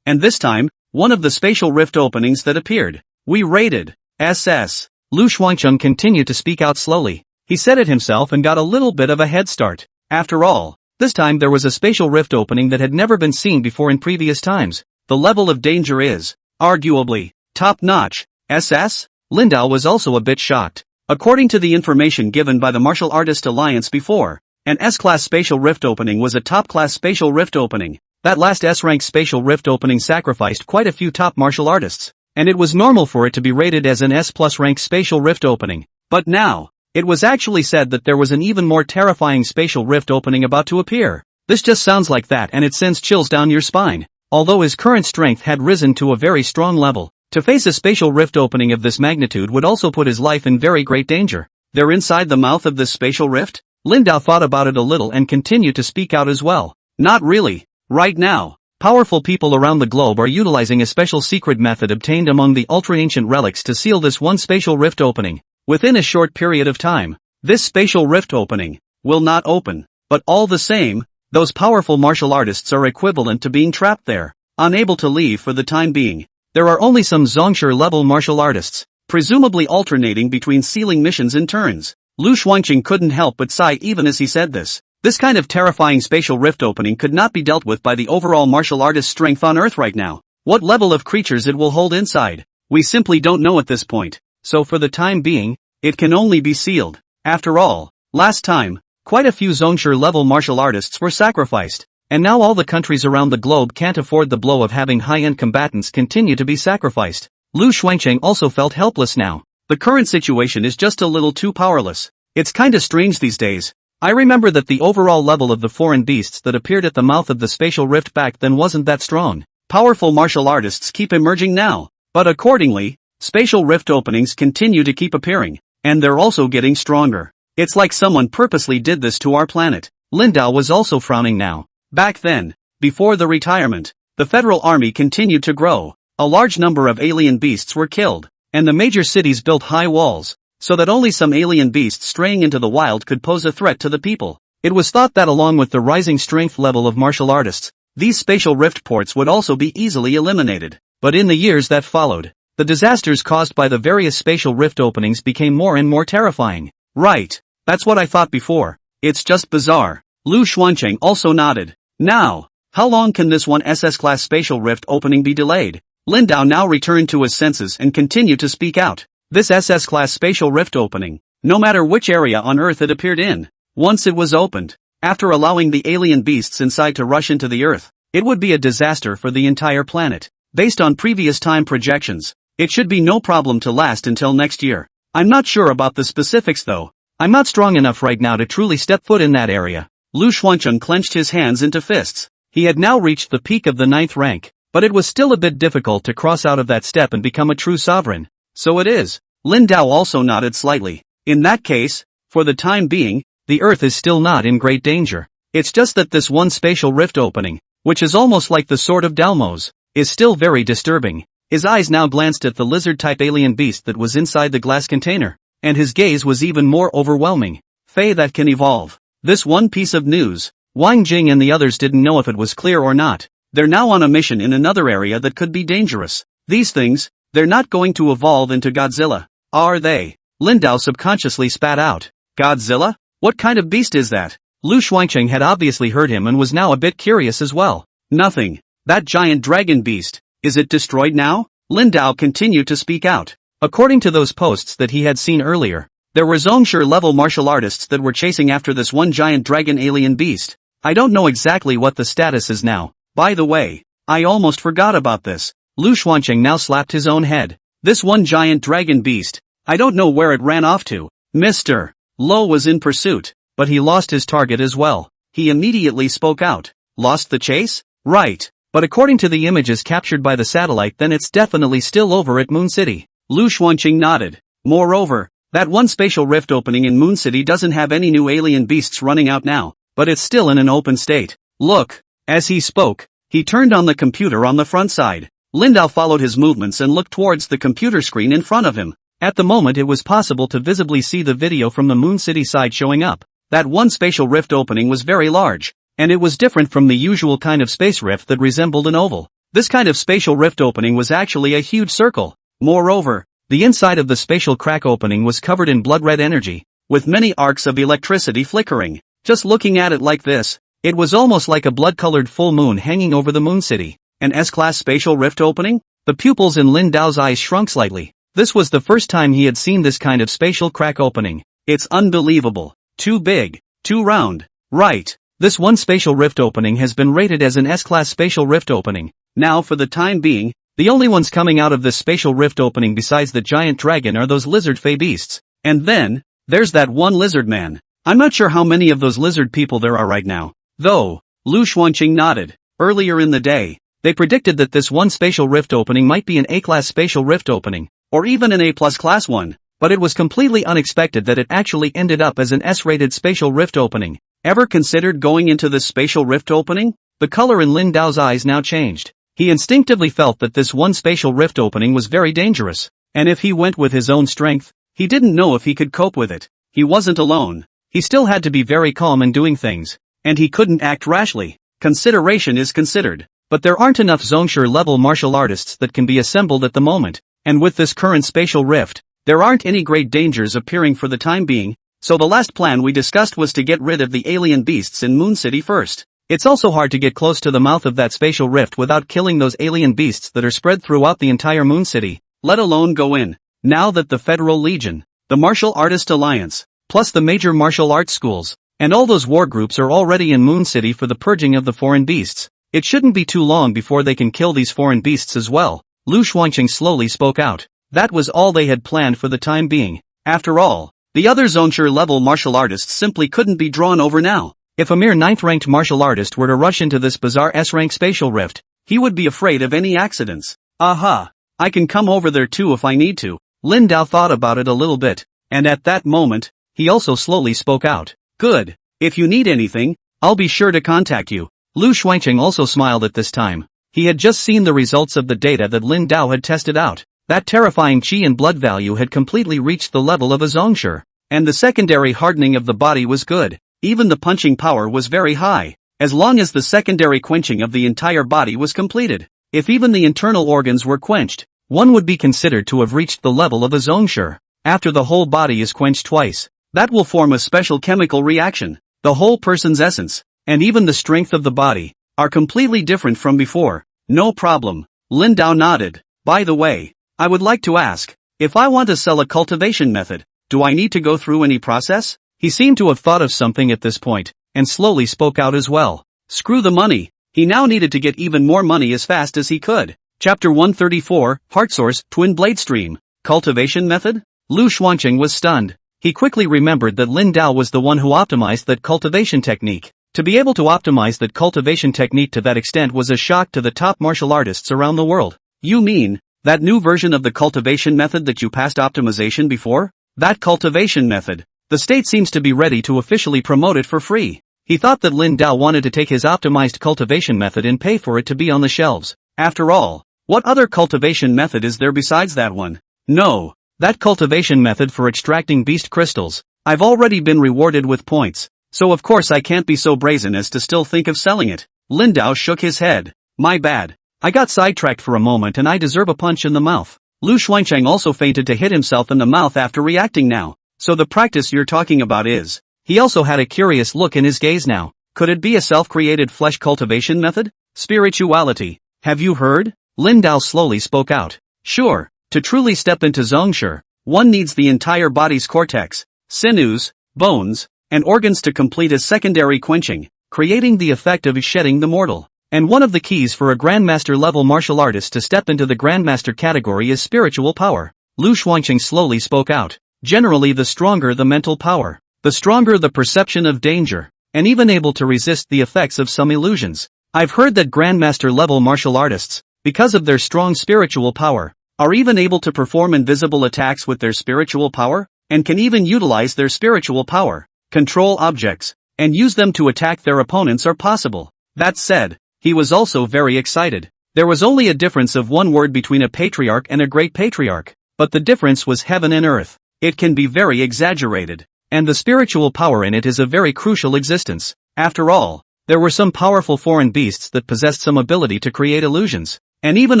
And this time, one of the spatial rift openings that appeared, we rated SS. Lu Xuancheng continued to speak out slowly. He said it himself and got a little bit of a head start. After all, this time there was a spatial rift opening that had never been seen before in previous times. The level of danger is, arguably, top-notch. SS? Lin Dao was also a bit shocked. According to the information given by the Martial Artist Alliance before, an S-Class Spatial Rift opening was a top-class Spatial Rift opening. That last S-Rank Spatial Rift opening sacrificed quite a few top martial artists, and it was normal for it to be rated as an S+ rank Spatial Rift opening. But now, it was actually said that there was an even more terrifying spatial rift opening about to appear. This just sounds like that and it sends chills down your spine. Although his current strength had risen to a very strong level, to face a spatial rift opening of this magnitude would also put his life in very great danger. They're inside the mouth of this spatial rift? Lin Dao thought about it a little and continued to speak out as well. Not really. Right now, powerful people around the globe are utilizing a special secret method obtained among the ultra-ancient relics to seal this one spatial rift opening. Within a short period of time, this spatial rift opening will not open. But all the same, those powerful martial artists are equivalent to being trapped there, unable to leave for the time being. There are only some Zhongshu-level martial artists, presumably alternating between sealing missions in turns. Lu Xuancheng couldn't help but sigh even as he said this. This kind of terrifying spatial rift opening could not be dealt with by the overall martial artist strength on Earth right now. What level of creatures it will hold inside, we simply don't know at this point. So for the time being, it can only be sealed. After all, last time, quite a few Zhongshu-level martial artists were sacrificed, and now all the countries around the globe can't afford the blow of having high-end combatants continue to be sacrificed. Lu Xuancheng also felt helpless now. The current situation is just a little too powerless. It's kinda strange these days. I remember that the overall level of the foreign beasts that appeared at the mouth of the spatial rift back then wasn't that strong. Powerful martial artists keep emerging now, but accordingly, spatial rift openings continue to keep appearing, and they're also getting stronger. It's like someone purposely did this to our planet. Lin Dao was also frowning now. Back then, before the retirement, the Federal Army continued to grow. A large number of alien beasts were killed, and the major cities built high walls, so that only some alien beasts straying into the wild could pose a threat to the people. It was thought that along with the rising strength level of martial artists, these spatial rift ports would also be easily eliminated. But in the years that followed, the disasters caused by the various spatial rift openings became more and more terrifying. Right. That's what I thought before. It's just bizarre. Lu Xuancheng also nodded. Now, how long can this one SS-class spatial rift opening be delayed? Lin Dao now returned to his senses and continued to speak out. This SS-class spatial rift opening, no matter which area on Earth it appeared in, once it was opened, after allowing the alien beasts inside to rush into the Earth, it would be a disaster for the entire planet. Based on previous time projections, it should be no problem to last until next year. I'm not sure about the specifics though. I'm not strong enough right now to truly step foot in that area. Lu Xuancheng clenched his hands into fists. He had now reached the peak of the 9th rank, but it was still a bit difficult to cross out of that step and become a true sovereign. So it is. Lin Dao also nodded slightly. In that case, for the time being, the Earth is still not in great danger. It's just that this one spatial rift opening, which is almost like the Sword of Dalmos, is still very disturbing. His eyes now glanced at the lizard-type alien beast that was inside the glass container, and his gaze was even more overwhelming. Fey that can evolve. This one piece of news, Wang Jing and the others didn't know if it was clear or not. They're now on a mission in another area that could be dangerous. These things, they're not going to evolve into Godzilla, are they? Lin Dao subconsciously spat out. Godzilla? What kind of beast is that? Lu Xuancheng had obviously heard him and was now a bit curious as well. Nothing. That giant dragon beast, is it destroyed now? Lin Dao continued to speak out. According to those posts that he had seen earlier, there were Zhongshu-level martial artists that were chasing after this one giant dragon alien beast. I don't know exactly what the status is now. By the way, I almost forgot about this. Lu Xuancheng now slapped his own head. This one giant dragon beast, I don't know where it ran off to. Mr. Lo was in pursuit, but he lost his target as well. He immediately spoke out. Lost the chase? Right. But according to the images captured by the satellite, then it's definitely still over at Moon City. Lu Xuanqing nodded. Moreover, that one spatial rift opening in Moon City doesn't have any new alien beasts running out now, but it's still in an open state. Look. As he spoke, he turned on the computer on the front side. Lin Dao followed his movements and looked towards the computer screen in front of him. At the moment it was possible to visibly see the video from the Moon City side showing up. That one spatial rift opening was very large, and it was different from the usual kind of space rift that resembled an oval. This kind of spatial rift opening was actually a huge circle. Moreover, the inside of the spatial crack opening was covered in blood-red energy, with many arcs of electricity flickering. Just looking at it like this, it was almost like a blood-colored full moon hanging over the Moon City. An S-class spatial rift opening? The pupils in Lin Dao's eyes shrunk slightly. This was the first time he had seen this kind of spatial crack opening. It's unbelievable. Too big. Too round. Right. This one spatial rift opening has been rated as an S-class spatial rift opening. Now for the time being, the only ones coming out of this spatial rift opening besides the giant dragon are those lizard fey beasts. And then, there's that one lizard man. I'm not sure how many of those lizard people there are right now. Though, Lu Xuanqing nodded. Earlier in the day, they predicted that this one spatial rift opening might be an A-class spatial rift opening, or even an A-plus class one, but it was completely unexpected that it actually ended up as an S-rated spatial rift opening. Ever considered going into this spatial rift opening? The color in Lin Dao's eyes now changed. He instinctively felt that this one spatial rift opening was very dangerous, and if he went with his own strength, he didn't know if he could cope with it. He wasn't alone. He still had to be very calm in doing things, and he couldn't act rashly. Consideration is considered, but there aren't enough Zhongshu-level martial artists that can be assembled at the moment, and with this current spatial rift, there aren't any great dangers appearing for the time being, so the last plan we discussed was to get rid of the alien beasts in Moon City first. It's also hard to get close to the mouth of that spatial rift without killing those alien beasts that are spread throughout the entire Moon City, let alone go in. Now that the Federal Legion, the Martial Artist Alliance, plus the major martial arts schools, and all those war groups are already in Moon City for the purging of the foreign beasts, it shouldn't be too long before they can kill these foreign beasts as well. Lu Xuanqing slowly spoke out. That was all they had planned for the time being. After all, the other Zhongshu-level martial artists simply couldn't be drawn over now. If a mere 9th-ranked martial artist were to rush into this bizarre S-rank spatial rift, he would be afraid of any accidents. Aha! I can come over there too if I need to. Lin Dao thought about it a little bit, and at that moment, he also slowly spoke out. Good. If you need anything, I'll be sure to contact you. Lu Xuanqing also smiled at this time. He had just seen the results of the data that Lin Dao had tested out. That terrifying qi and blood value had completely reached the level of a Zhongshu, and the secondary hardening of the body was good. Even the punching power was very high, as long as the secondary quenching of the entire body was completed. If even the internal organs were quenched, one would be considered to have reached the level of a zongshi. After the whole body is quenched twice, that will form a special chemical reaction. The whole person's essence, and even the strength of the body, are completely different from before. No problem. Lin Dao nodded. By the way, I would like to ask, if I want to sell a cultivation method, do I need to go through any process? He seemed to have thought of something at this point, and slowly spoke out as well. Screw the money. He now needed to get even more money as fast as he could. Chapter 134, Heart Source, Twin Blade Stream. Cultivation method? Lu Xuanqing was stunned. He quickly remembered that Lin Dao was the one who optimized that cultivation technique. To be able to optimize that cultivation technique to that extent was a shock to the top martial artists around the world. You mean, that new version of the cultivation method that you passed optimization before? That cultivation method. The state seems to be ready to officially promote it for free. He thought that Lin Dao wanted to take his optimized cultivation method and pay for it to be on the shelves. After all, what other cultivation method is there besides that one? No, that cultivation method for extracting beast crystals. I've already been rewarded with points, so of course I can't be so brazen as to still think of selling it. Lin Dao shook his head. My bad. I got sidetracked for a moment and I deserve a punch in the mouth. Lu Xuanqing also fainted to hit himself in the mouth after reacting now. So the practice you're talking about is... He also had a curious look in his gaze now. Could it be a self-created flesh cultivation method? Spirituality. Have you heard? Lin Dao slowly spoke out. Sure. To truly step into zongshi, one needs the entire body's cortex, sinews, bones, and organs to complete a secondary quenching, creating the effect of shedding the mortal. And one of the keys for a Grandmaster level martial artist to step into the Grandmaster category is spiritual power. Lu Xuanqing slowly spoke out. Generally the stronger the mental power, the stronger the perception of danger, and even able to resist the effects of some illusions. I've heard that Grandmaster level martial artists, because of their strong spiritual power, are even able to perform invisible attacks with their spiritual power, and can even utilize their spiritual power, control objects, and use them to attack their opponents are possible. That said, he was also very excited. There was only a difference of one word between a patriarch and a great patriarch, but the difference was heaven and earth. It can be very exaggerated, and the spiritual power in it is a very crucial existence. After all, there were some powerful foreign beasts that possessed some ability to create illusions, and even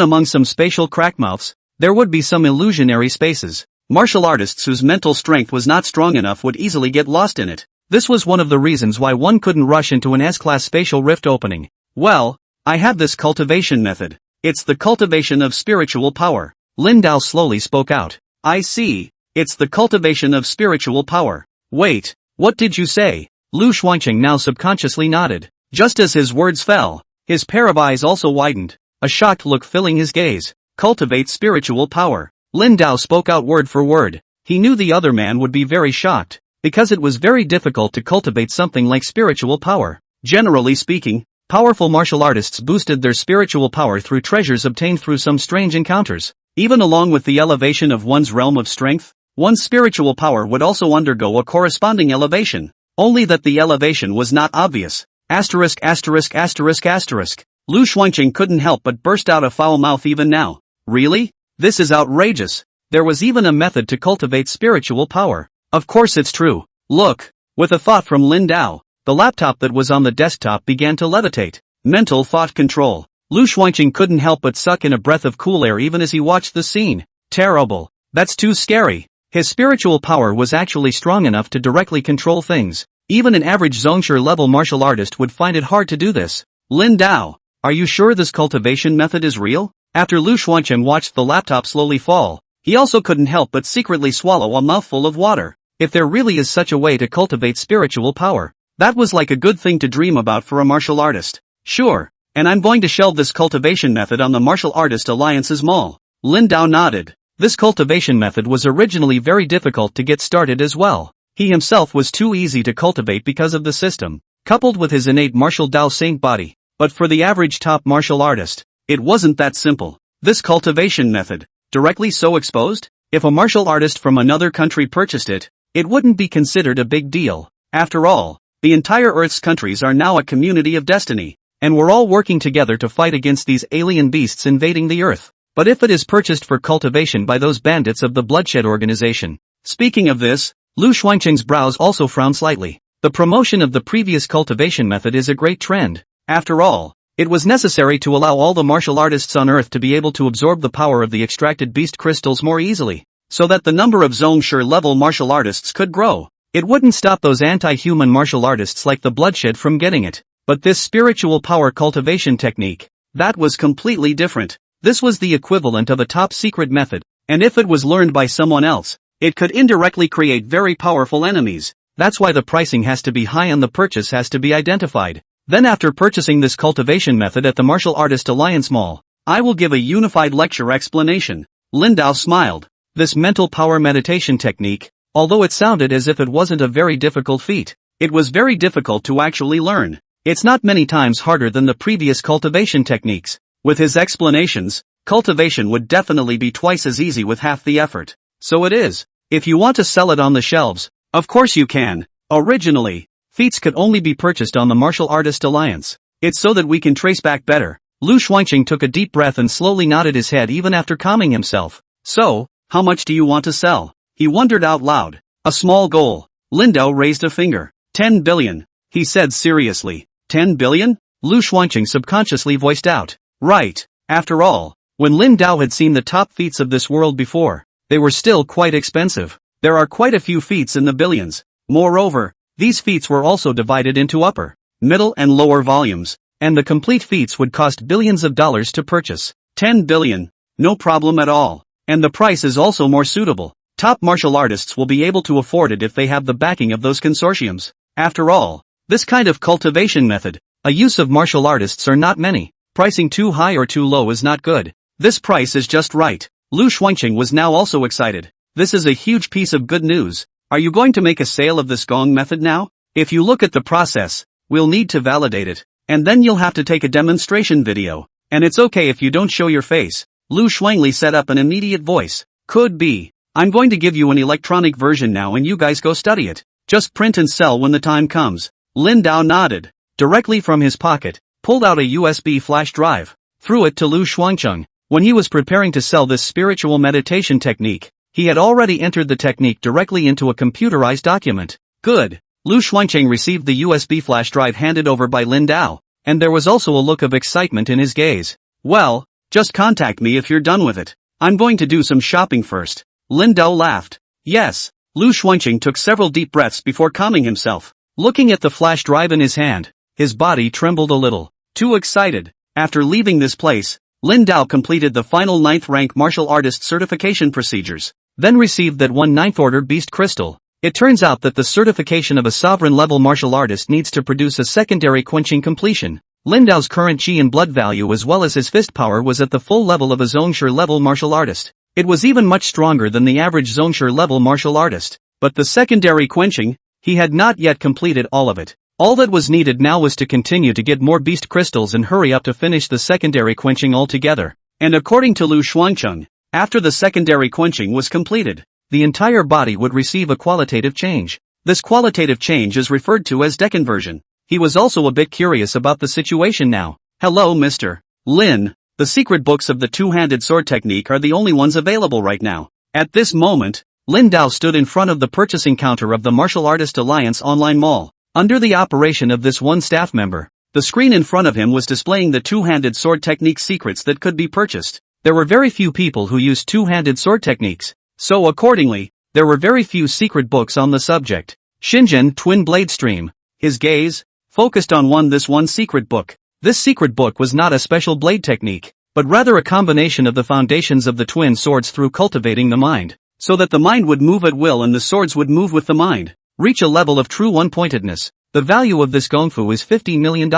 among some spatial crackmouths, there would be some illusionary spaces. Martial artists whose mental strength was not strong enough would easily get lost in it. This was one of the reasons why one couldn't rush into an S-class spatial rift opening. Well, I have this cultivation method. It's the cultivation of spiritual power. Lin Dao slowly spoke out. I see. It's the cultivation of spiritual power. Wait, what did you say? Lu Xuanqing now subconsciously nodded. Just as his words fell, his pair of eyes also widened, a shocked look filling his gaze. Cultivate spiritual power. Lin Dao spoke out word for word. He knew the other man would be very shocked, because it was very difficult to cultivate something like spiritual power. Generally speaking, powerful martial artists boosted their spiritual power through treasures obtained through some strange encounters. Even along with the elevation of one's realm of strength, one's spiritual power would also undergo a corresponding elevation, only that the elevation was not obvious. Asterisk asterisk asterisk asterisk. Lu Xuanqing couldn't help but burst out a foul mouth even now. Really? This is outrageous. There was even a method to cultivate spiritual power. Of course it's true. Look. With a thought from Lin Dao, the laptop that was on the desktop began to levitate. Mental thought control. Lu Xuanqing couldn't help but suck in a breath of cool air even as he watched the scene. Terrible. That's too scary. His spiritual power was actually strong enough to directly control things. Even an average zongshi level martial artist would find it hard to do this. Lin Dao, are you sure this cultivation method is real? After Lu Xuanqing watched the laptop slowly fall, he also couldn't help but secretly swallow a mouthful of water. If there really is such a way to cultivate spiritual power, that was like a good thing to dream about for a martial artist. Sure, and I'm going to shelve this cultivation method on the Martial Artist Alliance's mall. Lin Dao nodded. This cultivation method was originally very difficult to get started as well. He himself was too easy to cultivate because of the system, coupled with his innate martial Dao Saint body. But for the average top martial artist, it wasn't that simple. This cultivation method, directly so exposed? If a martial artist from another country purchased it, it wouldn't be considered a big deal. After all, the entire Earth's countries are now a community of destiny, and we're all working together to fight against these alien beasts invading the Earth. But if it is purchased for cultivation by those bandits of the Bloodshed Organization. Speaking of this, Lu Xuanqing's brows also frowned slightly. The promotion of the previous cultivation method is a great trend. After all, It was necessary to allow all the martial artists on Earth to be able to absorb the power of the extracted beast crystals more easily, so that the number of Zongshi level martial artists could grow. It wouldn't stop those anti-human martial artists like the bloodshed from getting it, but this spiritual power cultivation technique, that was completely different. This was the equivalent of a top-secret method, and if it was learned by someone else, it could indirectly create very powerful enemies. That's why the pricing has to be high and the purchase has to be identified. Then after purchasing this cultivation method at the Martial Artist Alliance Mall, I will give a unified lecture explanation. Lin Dao smiled. This mental power meditation technique, although it sounded as if it wasn't a very difficult feat, it was very difficult to actually learn. It's not many times harder than the previous cultivation techniques. With his explanations, cultivation would definitely be twice as easy with half the effort. So it is. If you want to sell it on the shelves, of course you can. Originally, feats could only be purchased on the Martial Artist Alliance. It's so that we can trace back better. Lu Xuanqing took a deep breath and slowly nodded his head even after calming himself. So, how much do you want to sell? He wondered out loud. A small goal. Lin Dao raised a finger. 10 billion. He said seriously. 10 billion? Lu Xuanqing subconsciously voiced out. Right. After all, when Lin Dao had seen the top feats of this world before, they were still quite expensive. There are quite a few feats in the billions. Moreover, these feats were also divided into upper, middle and lower volumes, and the complete feats would cost billions of dollars to purchase. 10 billion. No problem at all. And the price is also more suitable. Top martial artists will be able to afford it if they have the backing of those consortiums. After all, this kind of cultivation method, a use of martial artists are not many. Pricing too high or too low is not good. This price is just right. Lu Xuanqing was now also excited. This is a huge piece of good news. Are you going to make a sale of this gong method now? If you look at the process, we'll need to validate it. And then you'll have to take a demonstration video. And it's okay if you don't show your face. Lu Xuanli set up an immediate voice. Could be. I'm going to give you an electronic version now and you guys go study it. Just print and sell when the time comes. Lin Dao nodded. Directly from his pocket, pulled out a USB flash drive, threw it to Lu Xuanqing. When he was preparing to sell this spiritual meditation technique, he had already entered the technique directly into a computerized document. Good. Lu Xuanqing received the USB flash drive handed over by Lin Dao, and there was also a look of excitement in his gaze. Well, just contact me if you're done with it. I'm going to do some shopping first. Lin Dao laughed. Yes. Lu Xuanqing took several deep breaths before calming himself. Looking at the flash drive in his hand, his body trembled a little. Too excited. After leaving this place, Lin Dao completed the final 9th rank martial artist certification procedures, then received that 9th order beast crystal. It turns out that the certification of a sovereign level martial artist needs to produce a secondary quenching completion. Lin Dao's current chi and blood value as well as his fist power was at the full level of a Zongshi level martial artist. It was even much stronger than the average Zongshi level martial artist. But the secondary quenching, he had not yet completed all of it. All that was needed now was to continue to get more beast crystals and hurry up to finish the secondary quenching altogether. And according to Lu Xuanqing, after the secondary quenching was completed, the entire body would receive a qualitative change. This qualitative change is referred to as deconversion. He was also a bit curious about the situation now. Hello Mr. Lin, the secret books of the two-handed sword technique are the only ones available right now. At this moment, Lin Dao stood in front of the purchasing counter of the Martial Artist Alliance online mall. Under the operation of this one staff member, the screen in front of him was displaying the two-handed sword technique secrets that could be purchased. There were very few people who used two-handed sword techniques, so accordingly, there were very few secret books on the subject. Shenzhen Twin Blade Stream. His gaze focused on this one secret book. This secret book was not a special blade technique, but rather a combination of the foundations of the twin swords through cultivating the mind, so that the mind would move at will and the swords would move with the mind. Reach a level of true one-pointedness. The value of this gongfu is $50 million.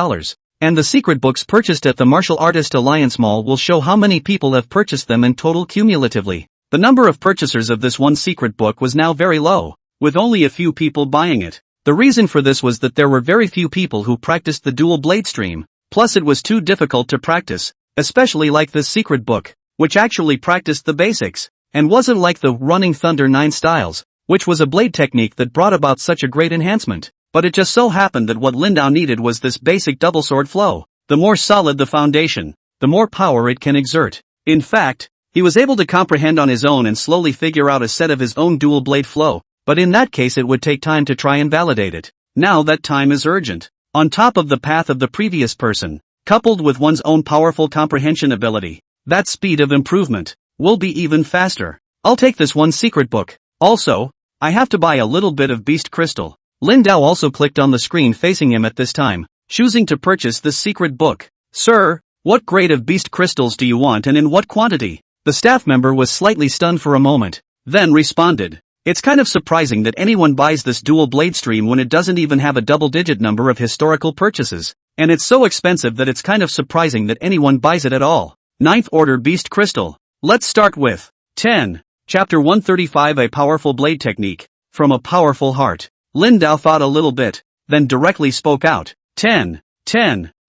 And the secret books purchased at the Martial Artist Alliance Mall will show how many people have purchased them in total cumulatively. The number of purchasers of this one secret book was now very low, with only a few people buying it. The reason for this was that there were very few people who practiced the dual blade stream, plus it was too difficult to practice, especially like this secret book, which actually practiced the basics, and wasn't like the Running Thunder 9 styles, which was a blade technique that brought about such a great enhancement. But it just so happened that what Lin Dao needed was this basic double sword flow. The more solid the foundation, the more power it can exert. In fact, he was able to comprehend on his own and slowly figure out a set of his own dual blade flow, but in that case it would take time to try and validate it. Now that time is urgent. On top of the path of the previous person, coupled with one's own powerful comprehension ability, that speed of improvement will be even faster. I'll take this one secret book. Also, I have to buy a little bit of beast crystal. Lin Dao also clicked on the screen facing him at this time, choosing to purchase this secret book. Sir, what grade of beast crystals do you want and in what quantity? The staff member was slightly stunned for a moment, then responded. It's kind of surprising that anyone buys this dual blade stream when it doesn't even have a double-digit number of historical purchases. And it's so expensive that it's kind of surprising that anyone buys it at all. 9th Order Beast Crystal. Let's start with 10. Chapter 135 A Powerful Blade Technique. From a Powerful Heart. Lin Dao thought a little bit, then directly spoke out. 10.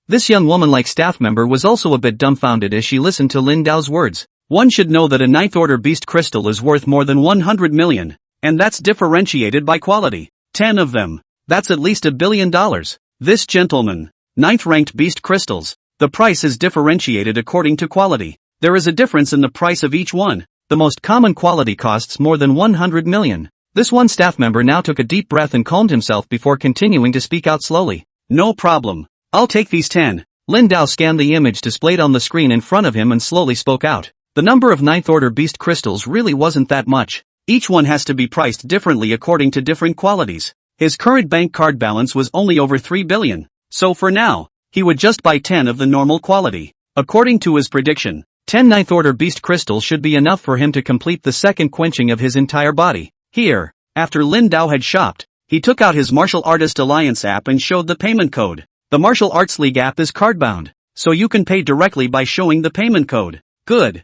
This young woman-like staff member was also a bit dumbfounded as she listened to Lin Dao's words. One should know that a 9th Order Beast Crystal is worth more than 100 million. And that's differentiated by quality. 10 of them. That's at least $1 billion. This gentleman. 9th ranked beast crystals. The price is differentiated according to quality. There is a difference in the price of each one. The most common quality costs more than 100 million. This one staff member now took a deep breath and calmed himself before continuing to speak out slowly. No problem. I'll take these 10. Lin Dao scanned the image displayed on the screen in front of him and slowly spoke out. The number of 9th Order beast crystals really wasn't that much. Each one has to be priced differently according to different qualities. His current bank card balance was only over 3 billion. So for now, he would just buy 10 of the normal quality. According to his prediction, 10 9th Order beast crystals should be enough for him to complete the second quenching of his entire body. Here, after Lin Dao had shopped, he took out his Martial Artist Alliance app and showed the payment code. The Martial Arts League app is card-bound, so you can pay directly by showing the payment code. Good.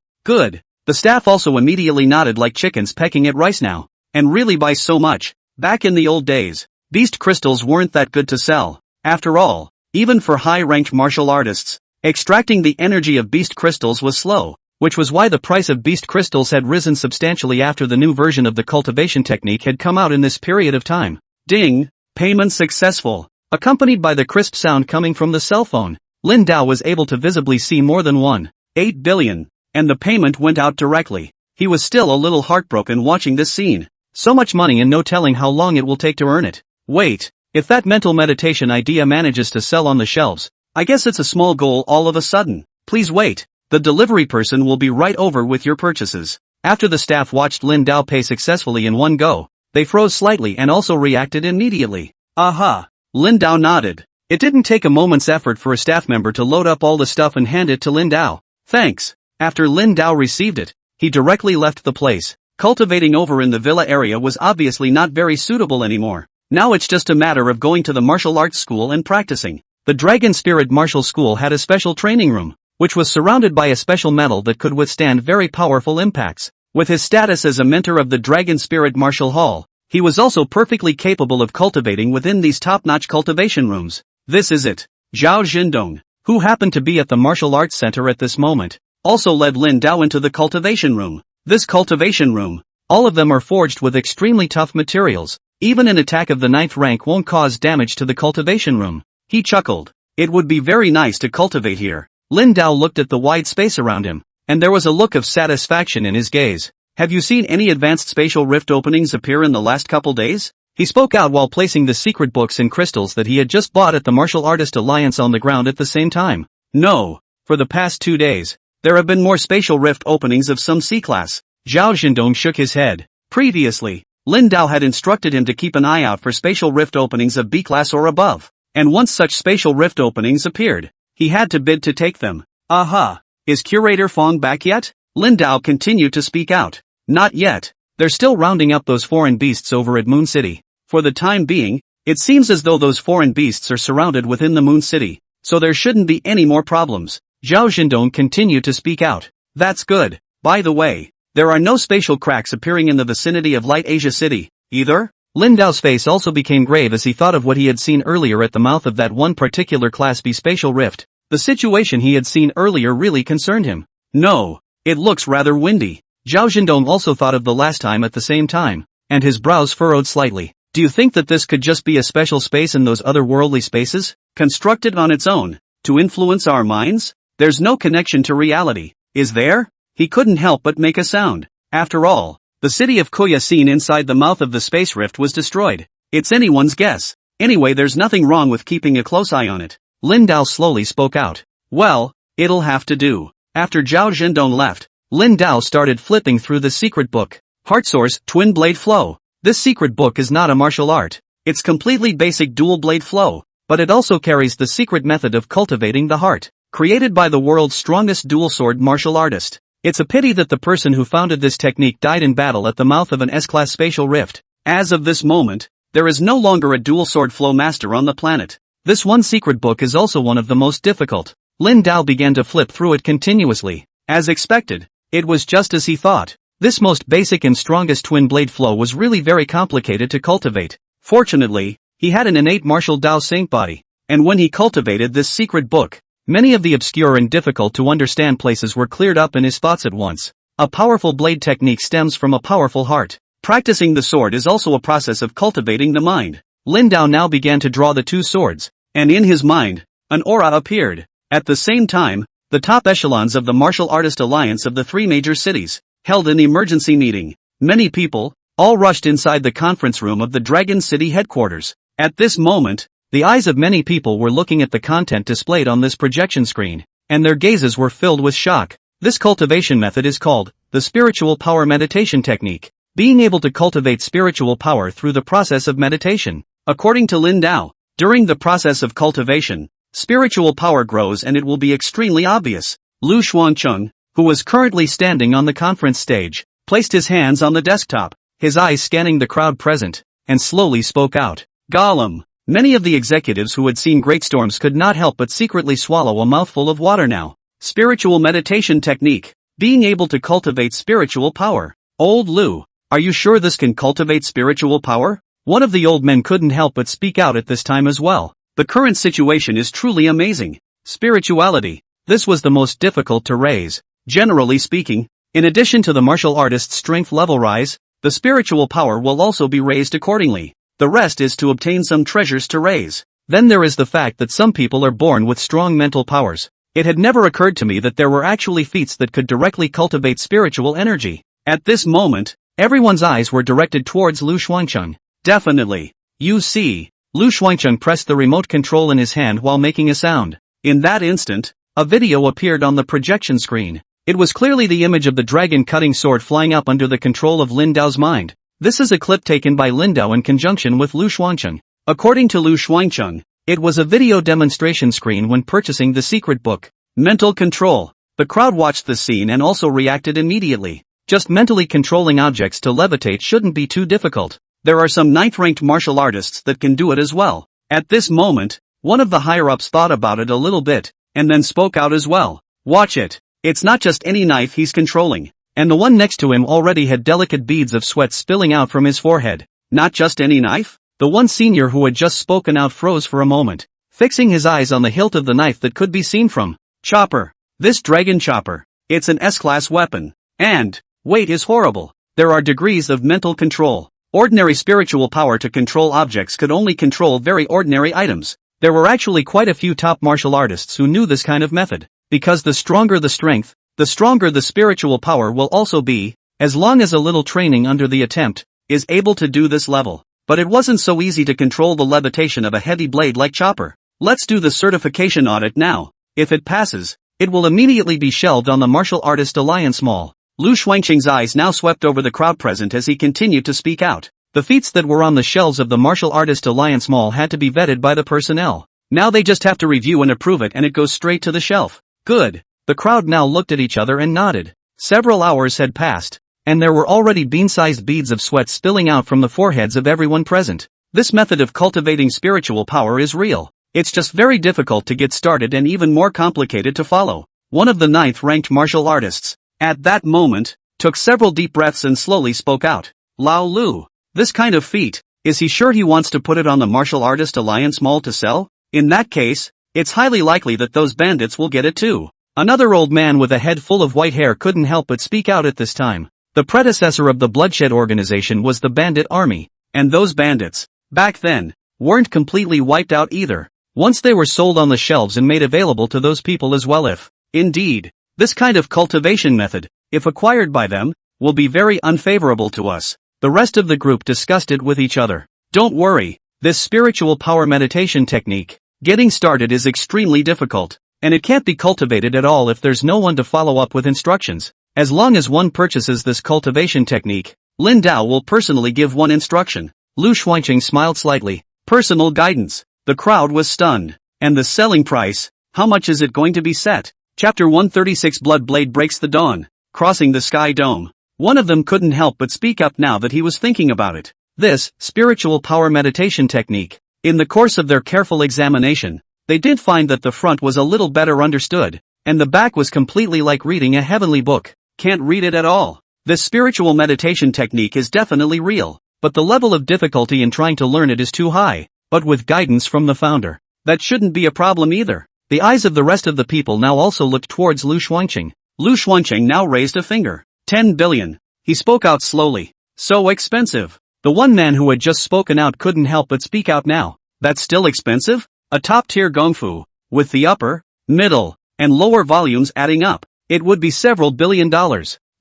The staff also immediately nodded like chickens pecking at rice now. And really by so much. Back in the old days, beast crystals weren't that good to sell. After all, even for high-ranked martial artists, extracting the energy of beast crystals was slow, which was why the price of beast crystals had risen substantially after the new version of the cultivation technique had come out in this period of time. Ding! Payment successful. Accompanied by the crisp sound coming from the cell phone, Lin Dao was able to visibly see more than 1.8 billion. And the payment went out directly. He was still a little heartbroken watching this scene. So much money and no telling how long it will take to earn it. Wait, if that mental meditation idea manages to sell on the shelves, I guess it's a small goal all of a sudden. Please wait, the delivery person will be right over with your purchases. After the staff watched Lin Dao pay successfully in one go, they froze slightly and also reacted immediately. Aha! Lin Dao nodded. It didn't take a moment's effort for a staff member to load up all the stuff and hand it to Lin Dao. Thanks. After Lin Dao received it, he directly left the place. Cultivating over in the villa area was obviously not very suitable anymore. Now it's just a matter of going to the martial arts school and practicing. The Dragon Spirit Martial School had a special training room, which was surrounded by a special metal that could withstand very powerful impacts. With his status as a mentor of the Dragon Spirit Martial Hall, he was also perfectly capable of cultivating within these top-notch cultivation rooms. This is it. Zhao Jindong, who happened to be at the martial arts center at this moment, also led Lin Dao into the cultivation room. This cultivation room, all of them are forged with extremely tough materials. Even an attack of the 9th rank won't cause damage to the cultivation room. He chuckled. It would be very nice to cultivate here. Lin Dao looked at the wide space around him, and there was a look of satisfaction in his gaze. Have you seen any advanced spatial rift openings appear in the last couple days? He spoke out while placing the secret books and crystals that he had just bought at the Martial Artist Alliance on the ground at the same time. No. For the past 2 days, there have been more spatial rift openings of some C-class. Zhao Jindong shook his head. Previously, Lin Dao had instructed him to keep an eye out for spatial rift openings of B-class or above. And once such spatial rift openings appeared, he had to bid to take them. Aha! Is Curator Fong back yet? Lin Dao continued to speak out. Not yet. They're still rounding up those foreign beasts over at Moon City. For the time being, it seems as though those foreign beasts are surrounded within the Moon City, so there shouldn't be any more problems. Zhao Jindong continued to speak out. That's good. By the way, there are no spatial cracks appearing in the vicinity of Light Asia City, either? Lin Dao's face also became grave as he thought of what he had seen earlier at the mouth of that one particular Class B spatial rift. The situation he had seen earlier really concerned him. No, it looks rather windy. Zhao Jindong also thought of the last time at the same time, and his brows furrowed slightly. Do you think that this could just be a special space in those otherworldly spaces, constructed on its own, to influence our minds? There's no connection to reality, is there? He couldn't help but make a sound. After all, the city of Koya seen inside the mouth of the space rift was destroyed. It's anyone's guess. Anyway, there's nothing wrong with keeping a close eye on it. Lin Dao slowly spoke out. Well, it'll have to do. After Zhao Zhendong left, Lin Dao started flipping through the secret book. Heart Source, Twin Blade Flow. This secret book is not a martial art. It's completely basic dual blade flow, but it also carries the secret method of cultivating the heart, created by the world's strongest dual sword martial artist. It's a pity that the person who founded this technique died in battle at the mouth of an S-class spatial rift. As of this moment, there is no longer a dual sword flow master on the planet. This one secret book is also one of the most difficult. Lin Dao began to flip through it continuously. As expected, it was just as he thought. This most basic and strongest twin blade flow was really very complicated to cultivate. Fortunately, he had an innate martial Dao Saint body, and when he cultivated this secret book, many of the obscure and difficult to understand places were cleared up in his thoughts at once. A powerful blade technique stems from a powerful heart. Practicing the sword is also a process of cultivating the mind. Lin Dao now began to draw the two swords, and in his mind, an aura appeared. At the same time, the top echelons of the Martial Artist Alliance of the three major cities held an emergency meeting. Many people, all rushed inside the conference room of the Dragon City headquarters. At this moment, the eyes of many people were looking at the content displayed on this projection screen, and their gazes were filled with shock. This cultivation method is called the spiritual power meditation technique. Being able to cultivate spiritual power through the process of meditation. According to Lin Dao, during the process of cultivation, spiritual power grows and it will be extremely obvious. Lu Xuancheng, who was currently standing on the conference stage, placed his hands on the desktop, his eyes scanning the crowd present, and slowly spoke out. Gollum. Many of the executives who had seen great storms could not help but secretly swallow a mouthful of water now. Spiritual meditation technique. Being able to cultivate spiritual power. Old Lu, are you sure this can cultivate spiritual power? One of the old men couldn't help but speak out at this time as well. The current situation is truly amazing. Spirituality. This was the most difficult to raise. Generally speaking, in addition to the martial artist's strength level rise, the spiritual power will also be raised accordingly. The rest is to obtain some treasures to raise. Then there is the fact that some people are born with strong mental powers. It had never occurred to me that there were actually feats that could directly cultivate spiritual energy. At this moment, everyone's eyes were directed towards Lu Xuancheng. Definitely. You see. Lu Xuancheng pressed the remote control in his hand while making a sound. In that instant, a video appeared on the projection screen. It was clearly the image of the dragon-cutting sword flying up under the control of Lin Dao's mind. This is a clip taken by Lin Dao in conjunction with Lu Xuancheng. According to Lu Xuancheng, it was a video demonstration screen when purchasing the secret book. Mental control. The crowd watched the scene and also reacted immediately. Just mentally controlling objects to levitate shouldn't be too difficult. There are some 9th-ranked martial artists that can do it as well. At this moment, one of the higher-ups thought about it a little bit, and then spoke out as well. Watch it. It's not just any knife he's controlling. And the one next to him already had delicate beads of sweat spilling out from his forehead. Not just any knife? The one senior who had just spoken out froze for a moment, fixing his eyes on the hilt of the knife that could be seen from Chopper. This dragon chopper. It's an S-class weapon. And weight is horrible. There are degrees of mental control. Ordinary spiritual power to control objects could only control very ordinary items. There were actually quite a few top martial artists who knew this kind of method. Because the stronger the strength, the stronger the spiritual power will also be, as long as a little training under the attempt is able to do this level. But it wasn't so easy to control the levitation of a heavy blade like Chopper. Let's do the certification audit now. If it passes, it will immediately be shelved on the Martial Artist Alliance Mall. Lu Xuancheng's eyes now swept over the crowd present as he continued to speak out. The feats that were on the shelves of the Martial Artist Alliance Mall had to be vetted by the personnel. Now they just have to review and approve it and it goes straight to the shelf. Good. The crowd now looked at each other and nodded. Several hours had passed, and there were already bean-sized beads of sweat spilling out from the foreheads of everyone present. This method of cultivating spiritual power is real. It's just very difficult to get started and even more complicated to follow. One of the 9th-ranked martial artists, at that moment, took several deep breaths and slowly spoke out. Lao Lu. This kind of feat, is he sure he wants to put it on the Martial Artist Alliance Mall to sell? In that case, it's highly likely that those bandits will get it too. Another old man with a head full of white hair couldn't help but speak out at this time. The predecessor of the Bloodshed organization was the Bandit Army, and those bandits, back then, weren't completely wiped out either. Once they were sold on the shelves and made available to those people as well if, indeed, this kind of cultivation method, if acquired by them, will be very unfavorable to us. The rest of the group discussed it with each other. Don't worry, this spiritual power meditation technique, getting started is extremely difficult. and it can't be cultivated at all if there's no one to follow up with instructions. As long as one purchases this cultivation technique, Lin Dao will personally give one instruction. Lu Xuanqing smiled slightly. Personal guidance. The crowd was stunned. And the selling price, how much is it going to be set? Chapter 136 Blood Blade Breaks the Dawn. Crossing the Sky Dome. One of them couldn't help but speak up now that he was thinking about it. This, spiritual power meditation technique. In the course of their careful examination, they did find that the front was a little better understood, and the back was completely like reading a heavenly book. Can't read it at all. This spiritual meditation technique is definitely real, but the level of difficulty in trying to learn it is too high. But with guidance from the founder, that shouldn't be a problem either. The eyes of the rest of the people now also looked towards Lu Xuanqing. Lu Xuanqing now raised a finger. 10 billion. He spoke out slowly. So expensive. The one man who had just spoken out couldn't help but speak out now. That's still expensive? A top-tier gongfu, with the upper, middle, and lower volumes adding up, it would be several $1 billion.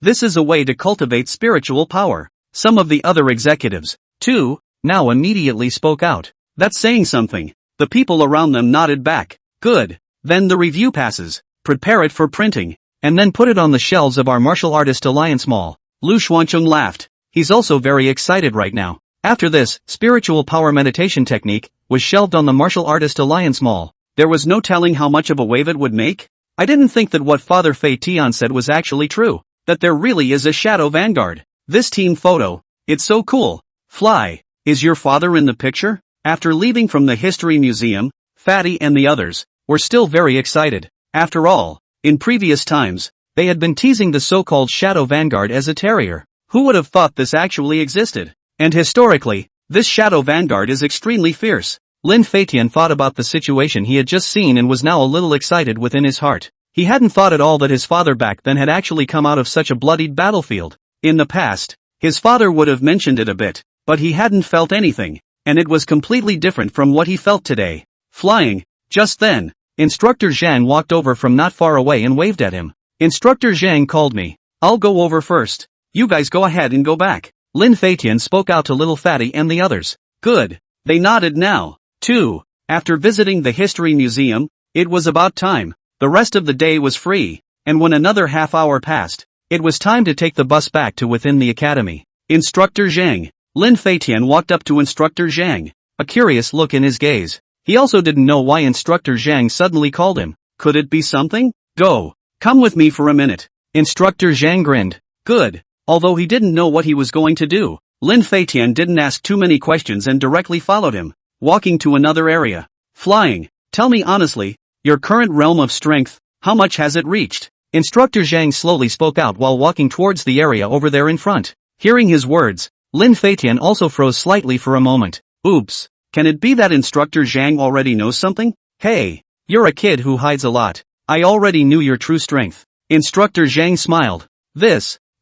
This is a way to cultivate spiritual power. Some of the other executives, too, now immediately spoke out. That's saying something. The people around them nodded back. Good. Then the review passes. Prepare it for printing, and then put it on the shelves of our Martial Artist Alliance Mall. Lu Xuanqing laughed. He's also very excited right now. After this, spiritual power meditation technique was shelved on the Martial Artist Alliance Mall. There was no telling how much of a wave it would make. I didn't think that what Father Fei Tian said was actually true, that there really is a shadow vanguard. This team photo, it's so cool. Fly, is your father in the picture? After leaving from the History Museum, Fatty and the others were still very excited. After all, in previous times, they had been teasing the so-called shadow vanguard as a terrier. Who would have thought this actually existed? And historically, this shadow vanguard is extremely fierce. Lin Feitian thought about the situation he had just seen and was now a little excited within his heart. He hadn't thought at all that his father back then had actually come out of such a bloodied battlefield. In the past, his father would have mentioned it a bit, but he hadn't felt anything, and it was completely different from what he felt today. Flying. Just then, Instructor Zhang walked over from not far away and waved at him. Instructor Zhang called me. I'll go over first. You guys go ahead and go back. Lin Feitian spoke out to Little Fatty and the others. Good. They nodded now, too. After visiting the History Museum, it was about time. The rest of the day was free, and when another half hour passed, it was time to take the bus back to within the academy. Instructor Zhang. Lin Feitian walked up to Instructor Zhang, a curious look in his gaze. He also didn't know why Instructor Zhang suddenly called him. Could it be something? Go. Come with me for a minute. Instructor Zhang grinned. Good. Although he didn't know what he was going to do, Lin Feitian didn't ask too many questions and directly followed him, walking to another area. Flying. Tell me honestly, your current realm of strength, how much has it reached? Instructor Zhang slowly spoke out while walking towards the area over there in front. Hearing his words, Lin Feitian also froze slightly for a moment. Oops. Can it be that Instructor Zhang already knows something? Hey, you're a kid who hides a lot. I already knew your true strength. Instructor Zhang smiled.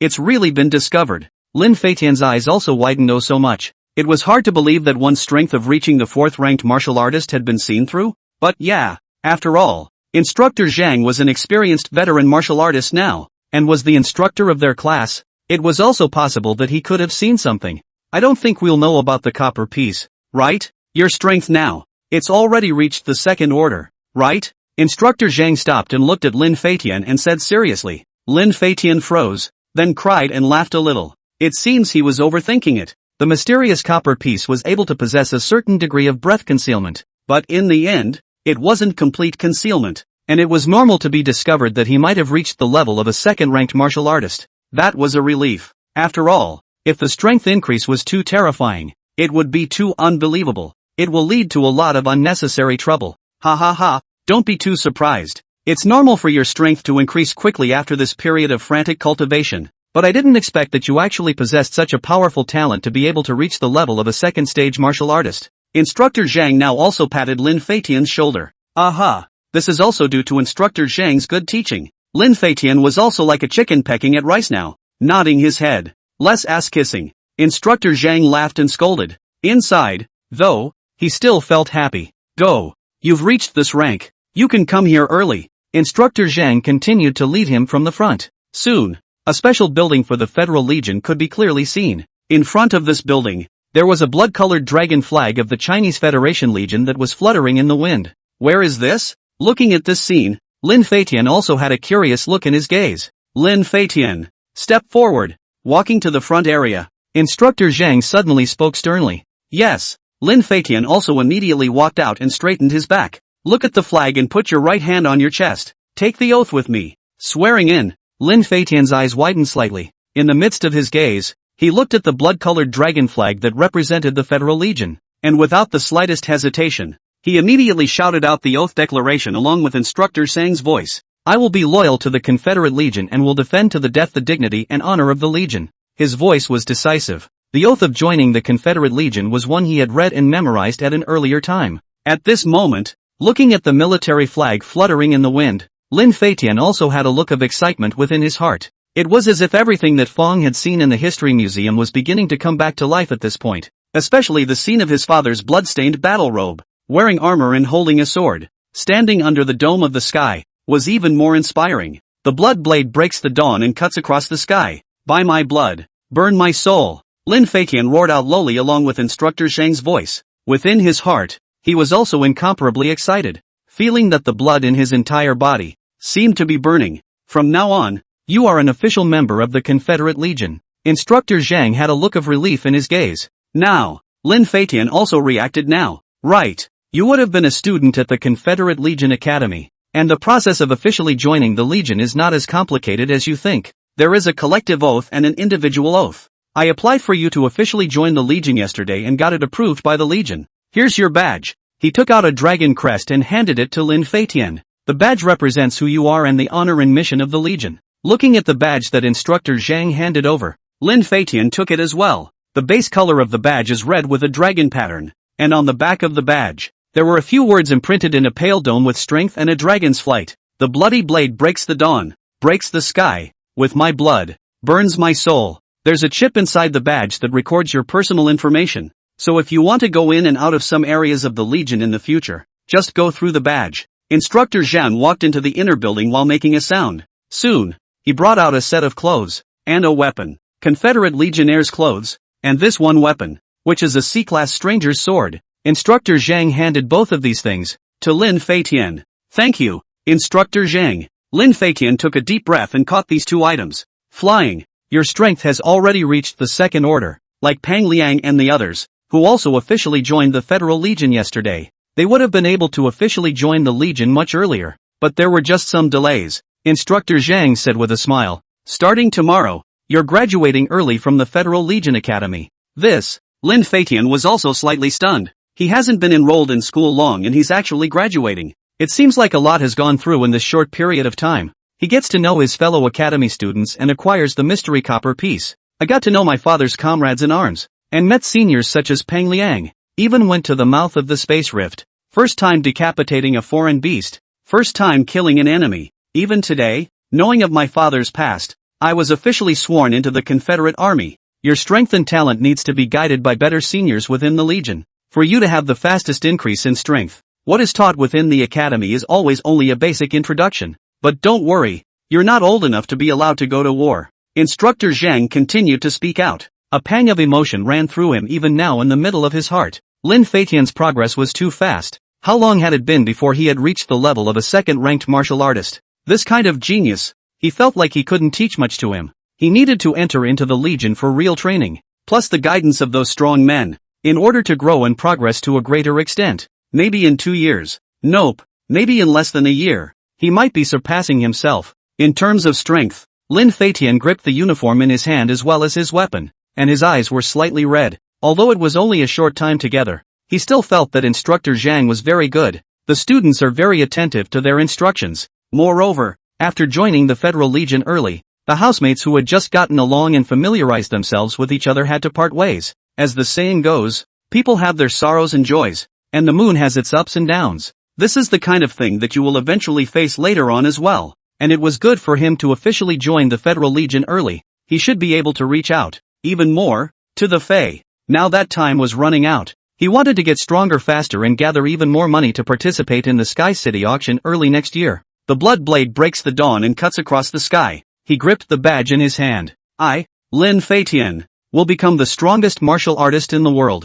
It's really been discovered. Lin Feitian's eyes also widened so much. It was hard to believe that one's strength of reaching the 4th-ranked martial artist had been seen through. But yeah, after all, Instructor Zhang was an experienced veteran martial artist now, and was the instructor of their class. It was also possible that he could have seen something. I don't think we'll know about the copper piece, right? Your strength now. It's already reached the 2nd order, right? Instructor Zhang stopped and looked at Lin Feitian and said seriously. Lin Feitian froze, then cried and laughed a little. It seems he was overthinking it. The mysterious copper piece was able to possess a certain degree of breath concealment, but in the end, it wasn't complete concealment, and it was normal to be discovered that he might have reached the level of a 2nd-ranked martial artist. That was a relief. After all, if the strength increase was too terrifying, it would be too unbelievable. It will lead to a lot of unnecessary trouble. Ha ha ha, don't be too surprised. It's normal for your strength to increase quickly after this period of frantic cultivation, but I didn't expect that you actually possessed such a powerful talent to be able to reach the level of a 2nd-stage martial artist. Instructor Zhang now also patted Lin Feitian's shoulder. Aha! This is also due to Instructor Zhang's good teaching. Lin Feitian was also like a chicken pecking at rice now, nodding his head. Less ass-kissing. Instructor Zhang laughed and scolded. Inside, though, he still felt happy. Go! You've reached this rank. You can come here early. Instructor Zhang continued to lead him from the front. Soon, a special building for the Federal Legion could be clearly seen. In front of this building, there was a blood-colored dragon flag of the Chinese Federation Legion that was fluttering in the wind. Where is this? Looking at this scene, Lin Feitian also had a curious look in his gaze. Lin Feitian, step forward. Walking to the front area, Instructor Zhang suddenly spoke sternly. Yes. Lin Feitian also immediately walked out and straightened his back. Look at the flag and put your right hand on your chest. Take the oath with me. Swearing in. Lin Feitian's eyes widened slightly. In the midst of his gaze, he looked at the blood-colored dragon flag that represented the Federal Legion, and without the slightest hesitation, he immediately shouted out the oath declaration along with Instructor Zhang's voice. I will be loyal to the Confederate Legion and will defend to the death the dignity and honor of the Legion. His voice was decisive. The oath of joining the Confederate Legion was one he had read and memorized at an earlier time. At this moment, looking at the military flag fluttering in the wind, Lin Feitian also had a look of excitement within his heart. It was as if everything that Fong had seen in the History Museum was beginning to come back to life at this point, especially the scene of his father's blood-stained battle robe, wearing armor and holding a sword, standing under the dome of the sky, was even more inspiring. The blood blade breaks the dawn and cuts across the sky. By my blood, burn my soul. Lin Feitian roared out lowly along with Instructor Zhang's voice. Within his heart, he was also incomparably excited, feeling that the blood in his entire body seemed to be burning. From now on, you are an official member of the Confederate Legion. Instructor Zhang had a look of relief in his gaze. Now, Lin Feitian also reacted now. Right. You would have been a student at the Confederate Legion Academy. And the process of officially joining the Legion is not as complicated as you think. There is a collective oath and an individual oath. I applied for you to officially join the Legion yesterday and got it approved by the Legion. Here's your badge. He took out a dragon crest and handed it to Lin Feitian. The badge represents who you are and the honor and mission of the Legion. Looking at the badge that Instructor Zhang handed over, Lin Feitian took it as well. The base color of the badge is red with a dragon pattern, and on the back of the badge, there were a few words imprinted in a pale dome with strength and a dragon's flight. The bloody blade breaks the dawn, breaks the sky, with my blood, burns my soul. There's a chip inside the badge that records your personal information, so if you want to go in and out of some areas of the Legion in the future, just go through the badge. Instructor Zhang walked into the inner building while making a sound. Soon, he brought out a set of clothes, and a weapon. Confederate Legionnaires' clothes, and this one weapon, which is a C-class stranger's sword. Instructor Zhang handed both of these things to Lin Feitian. Thank you, Instructor Zhang. Lin Feitian took a deep breath and caught these two items. Flying. Your strength has already reached the second order, like Pang Liang and the others, who also officially joined the Federal Legion yesterday. They would have been able to officially join the Legion much earlier, but there were just some delays. Instructor Zhang said with a smile. Starting tomorrow, you're graduating early from the Federal Legion Academy. Lin Feitian was also slightly stunned. He hasn't been enrolled in school long and he's actually graduating. It seems like a lot has gone through in this short period of time. He gets to know his fellow academy students and acquires the mystery copper piece. I got to know my father's comrades in arms, and met seniors such as Pang Liang. Even went to the mouth of the space rift. First time decapitating a foreign beast. First time killing an enemy. Even today, knowing of my father's past, I was officially sworn into the Confederate Army. Your strength and talent needs to be guided by better seniors within the Legion. For you to have the fastest increase in strength, what is taught within the academy is always only a basic introduction. But don't worry, you're not old enough to be allowed to go to war. Instructor Zhang continued to speak out. A pang of emotion ran through him even now in the middle of his heart. Lin Feitian's progress was too fast. How long had it been before he had reached the level of a second-ranked martial artist? This kind of genius, he felt like he couldn't teach much to him. He needed to enter into the Legion for real training, plus the guidance of those strong men, in order to grow and progress to a greater extent. Maybe in 2 years. Nope. Maybe in less than a year. He might be surpassing himself. In terms of strength, Lin Feitian gripped the uniform in his hand as well as his weapon, and his eyes were slightly red. Although it was only a short time together, he still felt that Instructor Zhang was very good. The students are very attentive to their instructions. Moreover, after joining the Federal Legion early, the housemates who had just gotten along and familiarized themselves with each other had to part ways. As the saying goes, people have their sorrows and joys, and the moon has its ups and downs. This is the kind of thing that you will eventually face later on as well, and it was good for him to officially join the Federal Legion early. He should be able to reach out, even more, to the Fae. Now that time was running out. He wanted to get stronger faster and gather even more money to participate in the Sky City auction early next year. The blood blade breaks the dawn and cuts across the sky. He gripped the badge in his hand. I, Lin Feitian, will become the strongest martial artist in the world.